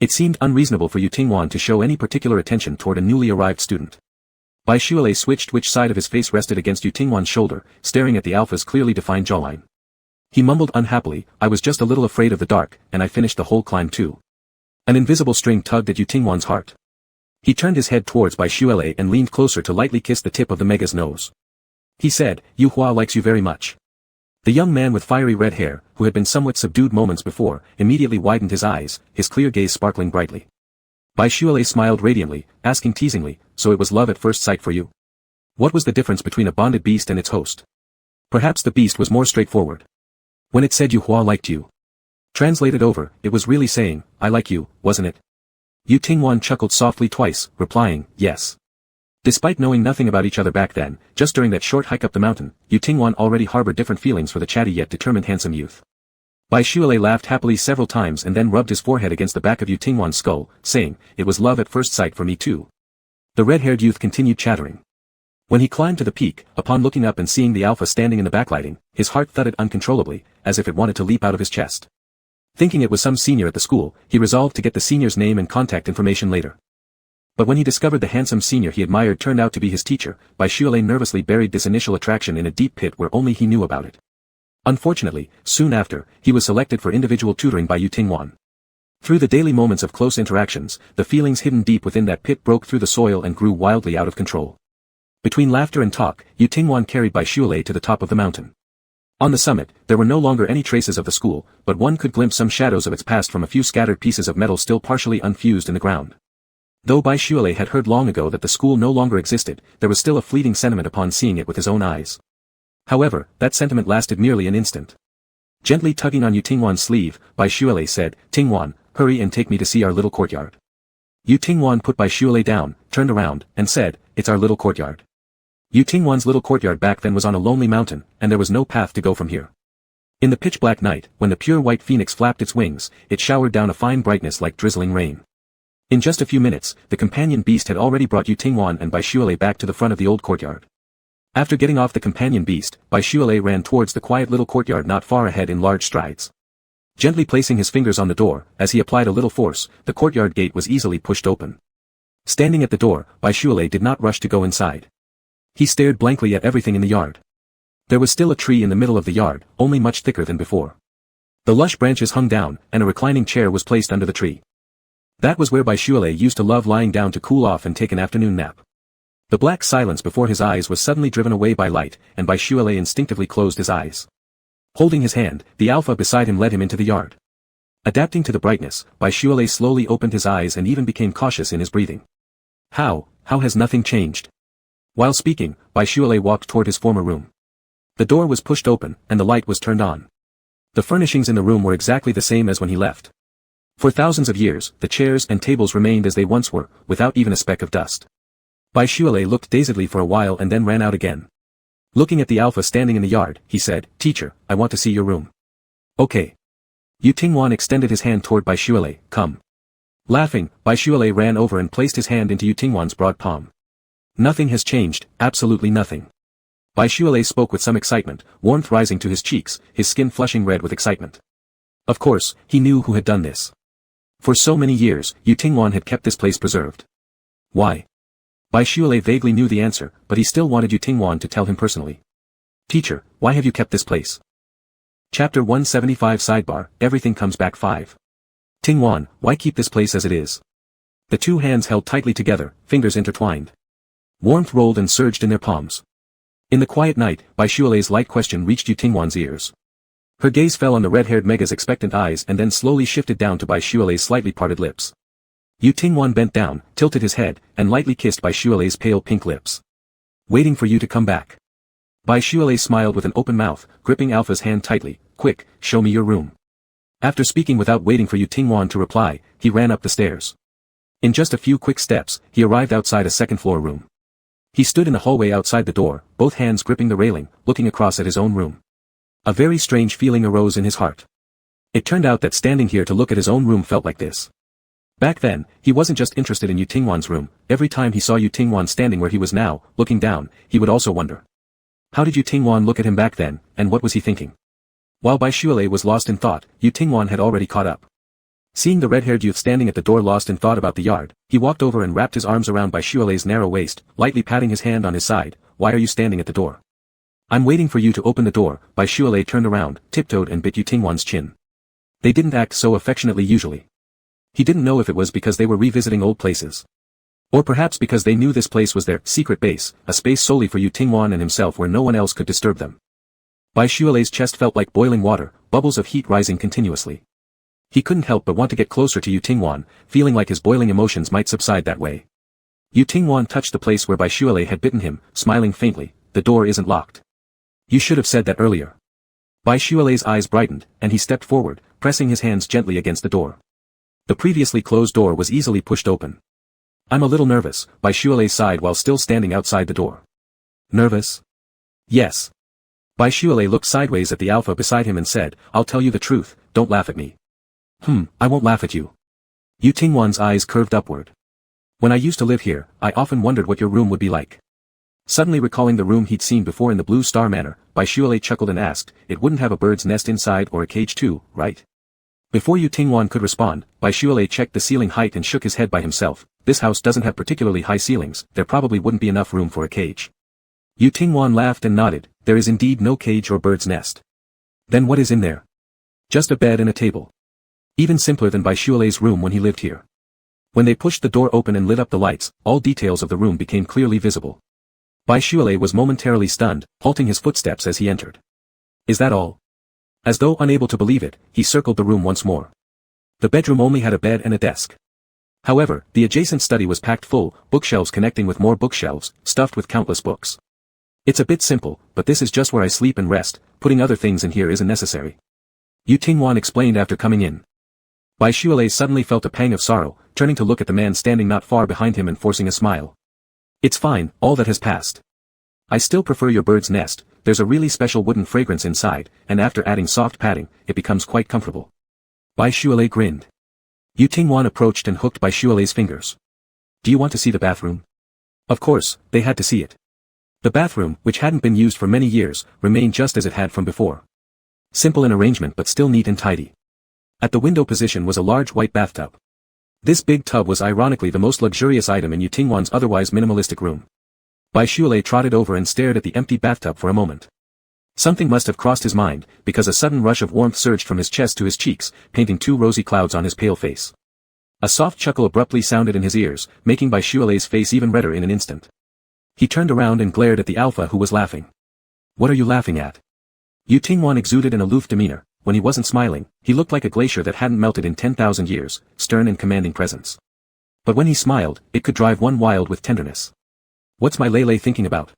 It seemed unreasonable for Yutingwan to show any particular attention toward a newly arrived student. Baishuale switched which side of his face rested against Yutingwan's shoulder, staring at the Alpha's clearly defined jawline. He mumbled unhappily, I was just a little afraid of the dark, and I finished the whole climb too. An invisible string tugged at Yutingwan's heart. He turned his head towards Baishuale and leaned closer to lightly kiss the tip of the Mega's nose. He said, Yuhua likes you very much. The young man with fiery red hair, who had been somewhat subdued moments before, immediately widened his eyes, his clear gaze sparkling brightly. Baishuale smiled radiantly, asking teasingly, so it was love at first sight for you? What was the difference between a bonded beast and its host? Perhaps the beast was more straightforward. When it said Yuhua liked you. Translated over, it was really saying, I like you, wasn't it? Yutingwan chuckled softly twice, replying, yes. Despite knowing nothing about each other back then, just during that short hike up the mountain, Yutingwan already harbored different feelings for the chatty yet determined handsome youth. Baishuale laughed happily several times and then rubbed his forehead against the back of Yutingwan's skull, saying, it was love at first sight for me too. The red-haired youth continued chattering. When he climbed to the peak, upon looking up and seeing the Alpha standing in the backlighting, his heart thudded uncontrollably, as if it wanted to leap out of his chest. Thinking it was some senior at the school, he resolved to get the senior's name and contact information later. But when he discovered the handsome senior he admired turned out to be his teacher, Baishuale nervously buried this initial attraction in a deep pit where only he knew about it. Unfortunately, soon after, he was selected for individual tutoring by Yutingwan. Through the daily moments of close interactions, the feelings hidden deep within that pit broke through the soil and grew wildly out of control. Between laughter and talk, Yutingwan carried Baishuale to the top of the mountain. On the summit, there were no longer any traces of the school, but one could glimpse some shadows of its past from a few scattered pieces of metal still partially unfused in the ground. Though Baishuale had heard long ago that the school no longer existed, there was still a fleeting sentiment upon seeing it with his own eyes. However, that sentiment lasted merely an instant. Gently tugging on Yutingwan's sleeve, Baishuale said, Tingwan, hurry and take me to see our little courtyard. Yutingwan put Baishuale down, turned around, and said, it's our little courtyard. Yu Tingwan's little courtyard back then was on a lonely mountain, and there was no path to go from here. In the pitch-black night, when the pure white phoenix flapped its wings, it showered down a fine brightness like drizzling rain. In just a few minutes, the companion beast had already brought Yu Tingwan and Baishuele back to the front of the old courtyard. After getting off the companion beast, Baishuele ran towards the quiet little courtyard not far ahead in large strides. Gently placing his fingers on the door, as he applied a little force, the courtyard gate was easily pushed open. Standing at the door, Baishuele did not rush to go inside. He stared blankly at everything in the yard. There was still a tree in the middle of the yard, only much thicker than before. The lush branches hung down, and a reclining chair was placed under the tree. That was where Baishuele used to love lying down to cool off and take an afternoon nap. The black silence before his eyes was suddenly driven away by light, and Baishuele instinctively closed his eyes. Holding his hand, the alpha beside him led him into the yard. Adapting to the brightness, Baishuele slowly opened his eyes and even became cautious in his breathing. How has nothing changed? While speaking, Baishuele walked toward his former room. The door was pushed open, and the light was turned on. The furnishings in the room were exactly the same as when he left. For thousands of years, the chairs and tables remained as they once were, without even a speck of dust. Baishuele looked dazedly for a while and then ran out again. Looking at the alpha standing in the yard, he said, "Teacher, I want to see your room." "Okay." Yu Tingwan extended his hand toward Baishuele, "Come." Laughing, Baishuele ran over and placed his hand into Yu Tingwan's broad palm. "Nothing has changed, absolutely nothing." Baishuele spoke with some excitement, warmth rising to his cheeks, his skin flushing red with excitement. Of course, he knew who had done this. For so many years, Yu Tingwan had kept this place preserved. Why? Baishuele vaguely knew the answer, but he still wanted Yu Tingwan to tell him personally. "Teacher, why have you kept this place?" Chapter 175 Sidebar, Everything Comes Back 5. Tingwan, why keep this place as it is? The two hands held tightly together, fingers intertwined. Warmth rolled and surged in their palms. In the quiet night, Baishuele's light question reached Yu Tingwan's ears. Her gaze fell on the red-haired Mega's expectant eyes and then slowly shifted down to Baishuele's slightly parted lips. Yu Tingwan bent down, tilted his head, and lightly kissed Baishuele's pale pink lips. "Waiting for you to come back." Baishuele smiled with an open mouth, gripping Alpha's hand tightly. "Quick, show me your room." After speaking without waiting for Yu Tingwan to reply, he ran up the stairs. In just a few quick steps, he arrived outside a second-floor room. He stood in the hallway outside the door, both hands gripping the railing, looking across at his own room. A very strange feeling arose in his heart. It turned out that standing here to look at his own room felt like this. Back then, he wasn't just interested in Yu Tingwan's room. Every time he saw Yu Tingwan standing where he was now, looking down, he would also wonder. How did Yu Tingwan look at him back then, and what was he thinking? While Baishuele was lost in thought, Yu Tingwan had already caught up. Seeing the red-haired youth standing at the door lost in thought about the yard, he walked over and wrapped his arms around Baishuele's narrow waist, lightly patting his hand on his side. "Why are you standing at the door?" "I'm waiting for you to open the door." Baishuele turned around, tiptoed and bit Yu Tingwan's chin. They didn't act so affectionately usually. He didn't know if it was because they were revisiting old places. Or perhaps because they knew this place was their secret base, a space solely for Yu Tingwan and himself where no one else could disturb them. Baishuele's chest felt like boiling water, bubbles of heat rising continuously. He couldn't help but want to get closer to Yu Tingwan, feeling like his boiling emotions might subside that way. Yu Tingwan touched the place where Baishuele had bitten him, smiling faintly. "The door isn't locked." "You should have said that earlier." Baishuele's eyes brightened, and he stepped forward, pressing his hands gently against the door. The previously closed door was easily pushed open. "I'm a little nervous," Baishuele sighed while still standing outside the door. "Nervous?" "Yes." Baishuele looked sideways at the alpha beside him and said, "I'll tell you the truth, don't laugh at me." I won't laugh at you." Yu Tingwan's eyes curved upward. "When I used to live here, I often wondered what your room would be like." Suddenly recalling the room he'd seen before in the Blue Star Manor, Baishuele chuckled and asked, "It wouldn't have a bird's nest inside or a cage too, right?" Before Yu Tingwan could respond, Baishuele checked the ceiling height and shook his head by himself. "This house doesn't have particularly high ceilings, there probably wouldn't be enough room for a cage." Yu Tingwan laughed and nodded. "There is indeed no cage or bird's nest." "Then what is in there?" "Just a bed and a table." Even simpler than Baishuele's room when he lived here. When they pushed the door open and lit up the lights, all details of the room became clearly visible. Baishuele was momentarily stunned, halting his footsteps as he entered. "Is that all?" As though unable to believe it, he circled the room once more. The bedroom only had a bed and a desk. However, the adjacent study was packed full, bookshelves connecting with more bookshelves, stuffed with countless books. "It's a bit simple, but this is just where I sleep and rest, putting other things in here isn't necessary," Yu Tingwan explained after coming in. Baishuele suddenly felt a pang of sorrow, turning to look at the man standing not far behind him and forcing a smile. "It's fine, all that has passed. I still prefer your bird's nest, there's a really special wooden fragrance inside, and after adding soft padding, it becomes quite comfortable. Bai Shualei grinned. Yu Tingwan approached and hooked Bai Shualei's fingers. Do you want to see the bathroom? Of course, they had to see it. The bathroom, which hadn't been used for many years, remained just as it had from before. Simple in arrangement but still neat and tidy. At the window position was a large white bathtub. This big tub was ironically the most luxurious item in Yu Tingwan's otherwise minimalistic room. Bai Shualei trotted over and stared at the empty bathtub for a moment. Something must have crossed his mind, because a sudden rush of warmth surged from his chest to his cheeks, painting two rosy clouds on his pale face. A soft chuckle abruptly sounded in his ears, making Bai Shualei's face even redder in an instant. He turned around and glared at the alpha who was laughing. What are you laughing at? Yu Tingwan exuded an aloof demeanor. When he wasn't smiling, he looked like a glacier that hadn't melted in 10,000 years, stern and commanding presence. But when he smiled, it could drive one wild with tenderness. What's my Lele thinking about?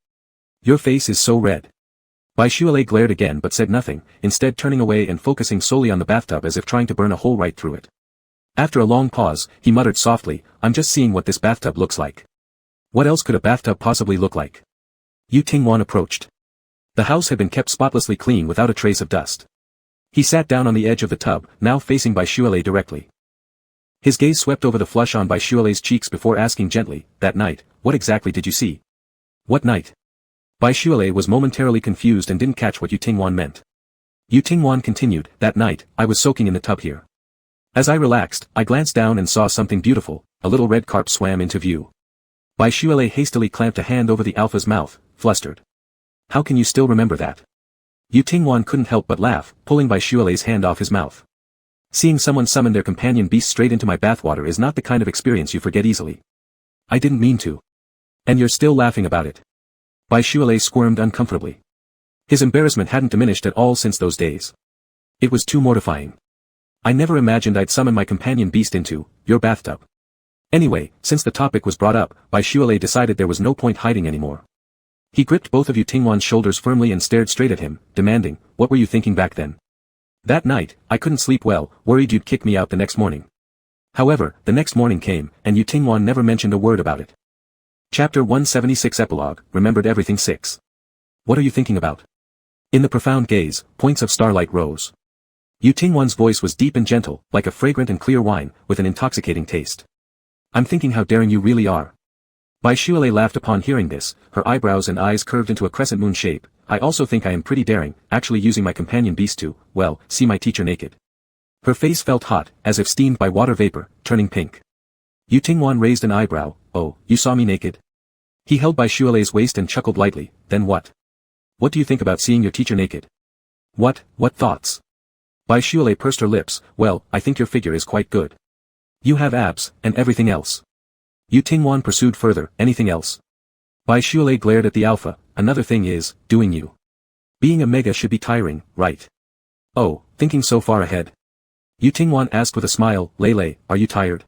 Your face is so red. Bai Shualei glared again but said nothing, instead turning away and focusing solely on the bathtub as if trying to burn a hole right through it. After a long pause, he muttered softly, I'm just seeing what this bathtub looks like. What else could a bathtub possibly look like? Yu Tingwan approached. The house had been kept spotlessly clean without a trace of dust. He sat down on the edge of the tub, now facing Bai Shualei directly. His gaze swept over the flush on Bai Shualei's cheeks before asking gently, that night, what exactly did you see? What night? Bai Shualei was momentarily confused and didn't catch what Yu Tingwan meant. Yu Tingwan continued, that night, I was soaking in the tub here. As I relaxed, I glanced down and saw something beautiful, a little red carp swam into view. Bai Shualei hastily clamped a hand over the alpha's mouth, flustered. How can you still remember that? Yu Tingwan couldn't help but laugh, pulling Bai Shualei's hand off his mouth. Seeing someone summon their companion beast straight into my bathwater is not the kind of experience you forget easily. I didn't mean to. And you're still laughing about it. Bai Shualei squirmed uncomfortably. His embarrassment hadn't diminished at all since those days. It was too mortifying. I never imagined I'd summon my companion beast into your bathtub. Anyway, since the topic was brought up, Bai Shualei decided there was no point hiding anymore. He gripped both of Yu Tingwan's shoulders firmly and stared straight at him, demanding, what were you thinking back then? That night, I couldn't sleep well, worried you'd kick me out the next morning. However, the next morning came, and Yu Tingwan never mentioned a word about it. Chapter 176 Epilogue, Remembered Everything 6. What are you thinking about? In the profound gaze, points of starlight rose. Yu Tingwan's voice was deep and gentle, like a fragrant and clear wine, with an intoxicating taste. I'm thinking how daring you really are. Bai Shualei laughed upon hearing this, her eyebrows and eyes curved into a crescent moon shape. I also think I am pretty daring, actually using my companion beast to, well, see my teacher naked. Her face felt hot, as if steamed by water vapor, turning pink. Yu Tingwan raised an eyebrow, oh, you saw me naked? He held Bai Shualei's waist and chuckled lightly, then what? What do you think about seeing your teacher naked? What thoughts? Bai Shualei pursed her lips, well, I think your figure is quite good. You have abs, and everything else. Yu Tingwan pursued further, anything else? Bai Shualei glared at the alpha, another thing is, doing you. Being a mega should be tiring, right? Oh, thinking so far ahead. Yu Tingwan asked with a smile, Lele, are you tired?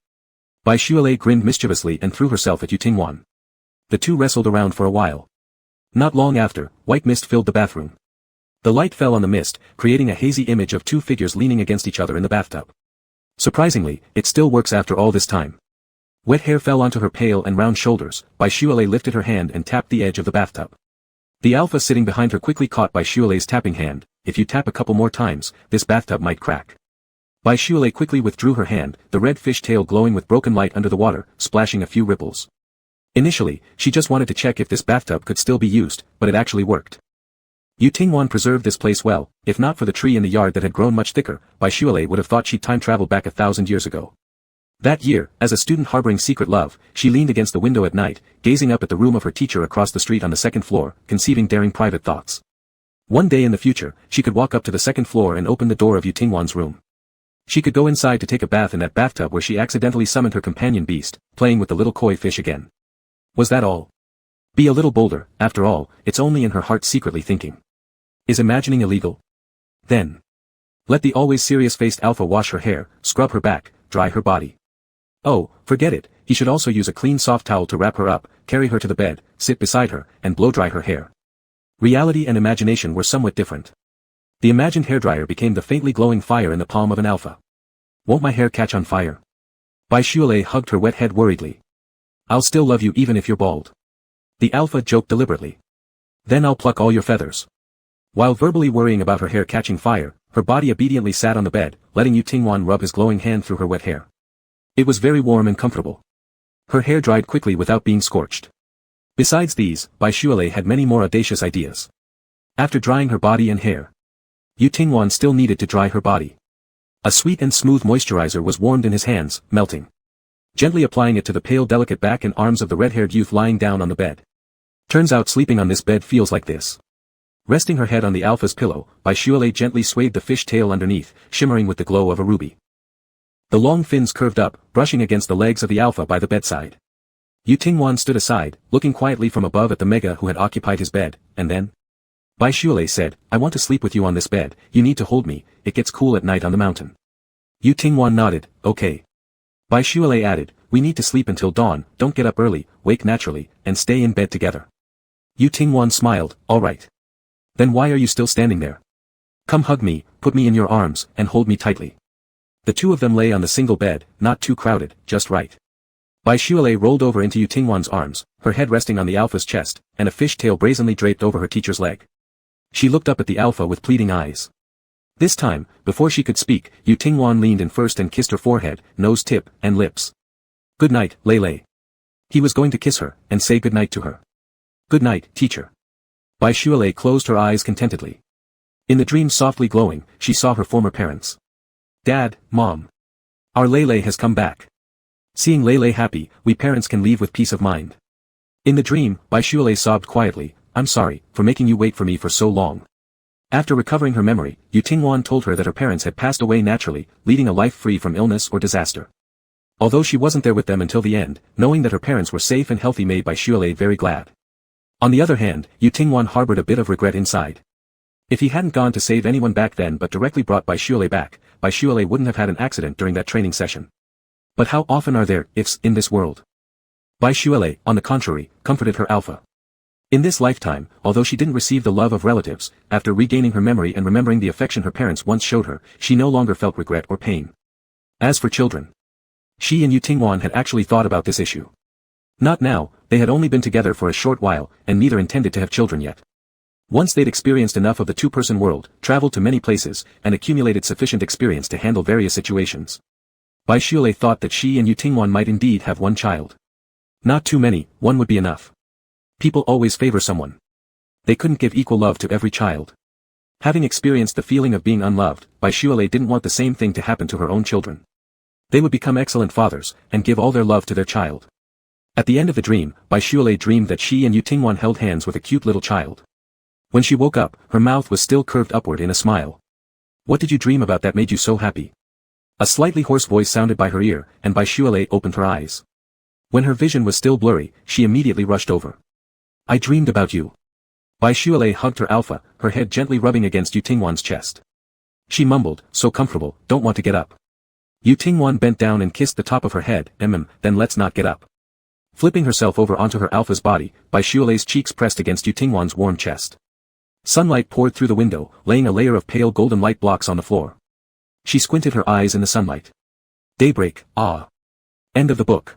Bai Shualei grinned mischievously and threw herself at Yu Tingwan. The two wrestled around for a while. Not long after, white mist filled the bathroom. The light fell on the mist, creating a hazy image of two figures leaning against each other in the bathtub. Surprisingly, it still works after all this time. Wet hair fell onto her pale and round shoulders. Bai Shualei lifted her hand and tapped the edge of the bathtub. The alpha sitting behind her quickly caught Bai Shualei's tapping hand. If you tap a couple more times, this bathtub might crack. Bai Shualei quickly withdrew her hand, the red fish tail glowing with broken light under the water, splashing a few ripples. Initially, she just wanted to check if this bathtub could still be used, but it actually worked. Yu Tingwan preserved this place well. If not for the tree in the yard that had grown much thicker, Bai Shualei would have thought she'd time-traveled back 1,000 years ago. That year, as a student harboring secret love, she leaned against the window at night, gazing up at the room of her teacher across the street on the second floor, conceiving daring private thoughts. One day in the future, she could walk up to the second floor and open the door of Yu Tingwan's room. She could go inside to take a bath in that bathtub where she accidentally summoned her companion beast, playing with the little koi fish again. Was that all? Be a little bolder, after all, it's only in her heart secretly thinking. Is imagining illegal? Then. Let the always serious-faced alpha wash her hair, scrub her back, dry her body. Oh, forget it, he should also use a clean soft towel to wrap her up, carry her to the bed, sit beside her, and blow-dry her hair. Reality and imagination were somewhat different. The imagined hairdryer became the faintly glowing fire in the palm of an alpha. Won't my hair catch on fire? Bai Shualei hugged her wet head worriedly. I'll still love you even if you're bald. The alpha joked deliberately. Then I'll pluck all your feathers. While verbally worrying about her hair catching fire, her body obediently sat on the bed, letting Yu Tingwan rub his glowing hand through her wet hair. It was very warm and comfortable. Her hair dried quickly without being scorched. Besides these, Bai Shualei had many more audacious ideas. After drying her body and hair, Yu Tingwan still needed to dry her body. A sweet and smooth moisturizer was warmed in his hands, melting. Gently applying it to the pale delicate back and arms of the red-haired youth lying down on the bed. Turns out sleeping on this bed feels like this. Resting her head on the alpha's pillow, Bai Shualei gently swayed the fish tail underneath, shimmering with the glow of a ruby. The long fins curved up, brushing against the legs of the alpha by the bedside. Yu Tingwan stood aside, looking quietly from above at the mega who had occupied his bed, and then Bai Shualei said, I want to sleep with you on this bed, you need to hold me, it gets cool at night on the mountain. Yu Tingwan nodded, okay. Bai Shualei added, we need to sleep until dawn, don't get up early, wake naturally, and stay in bed together. Yu Tingwan smiled, alright. Then why are you still standing there? Come hug me, put me in your arms, and hold me tightly. The two of them lay on the single bed, not too crowded, just right. Bai Shualei rolled over into Yu Tingwan's arms, her head resting on the alpha's chest, and a fish tail brazenly draped over her teacher's leg. She looked up at the alpha with pleading eyes. This time, before she could speak, Yu Tingwan leaned in first and kissed her forehead, nose tip, and lips. Good night, Lei. He was going to kiss her, and say good night to her. Good night, teacher. Bai Shualei closed her eyes contentedly. In the dream softly glowing, she saw her former parents. Dad, Mom. Our Lei has come back. Seeing Lei happy, we parents can leave with peace of mind. In the dream, Bai Shualei sobbed quietly, I'm sorry, for making you wait for me for so long. After recovering her memory, Yu Tingwan told her that her parents had passed away naturally, leading a life free from illness or disaster. Although she wasn't there with them until the end, knowing that her parents were safe and healthy made Bai Shualei very glad. On the other hand, Yu Tingwan harbored a bit of regret inside. If he hadn't gone to save anyone back then but directly brought Bai Shualei back, Bai Shualei wouldn't have had an accident during that training session. But how often are there ifs in this world? Bai Shualei, on the contrary, comforted her alpha. In this lifetime, although she didn't receive the love of relatives, after regaining her memory and remembering the affection her parents once showed her, she no longer felt regret or pain. As for children, she and Yu Tingwan had actually thought about this issue. Not now, they had only been together for a short while, and neither intended to have children yet. Once they'd experienced enough of the two-person world, traveled to many places, and accumulated sufficient experience to handle various situations, Bai Shualei thought that she and Yu Tingwan might indeed have one child. Not too many, one would be enough. People always favor someone. They couldn't give equal love to every child. Having experienced the feeling of being unloved, Bai Shualei didn't want the same thing to happen to her own children. They would become excellent fathers, and give all their love to their child. At the end of the dream, Bai Shualei dreamed that she and Yu Tingwan held hands with a cute little child. When she woke up, her mouth was still curved upward in a smile. What did you dream about that made you so happy? A slightly hoarse voice sounded by her ear, and Bai Shualei opened her eyes. When her vision was still blurry, she immediately rushed over. I dreamed about you. Bai Shualei hugged her alpha, her head gently rubbing against Yu Tingwan's chest. She mumbled, so comfortable, don't want to get up. Yu Tingwan bent down and kissed the top of her head, then let's not get up. Flipping herself over onto her alpha's body, Bai Shualei's cheeks pressed against Yu Tingwan's warm chest. Sunlight poured through the window, laying a layer of pale golden light blocks on the floor. She squinted her eyes in the sunlight. Daybreak, ah. End of the book.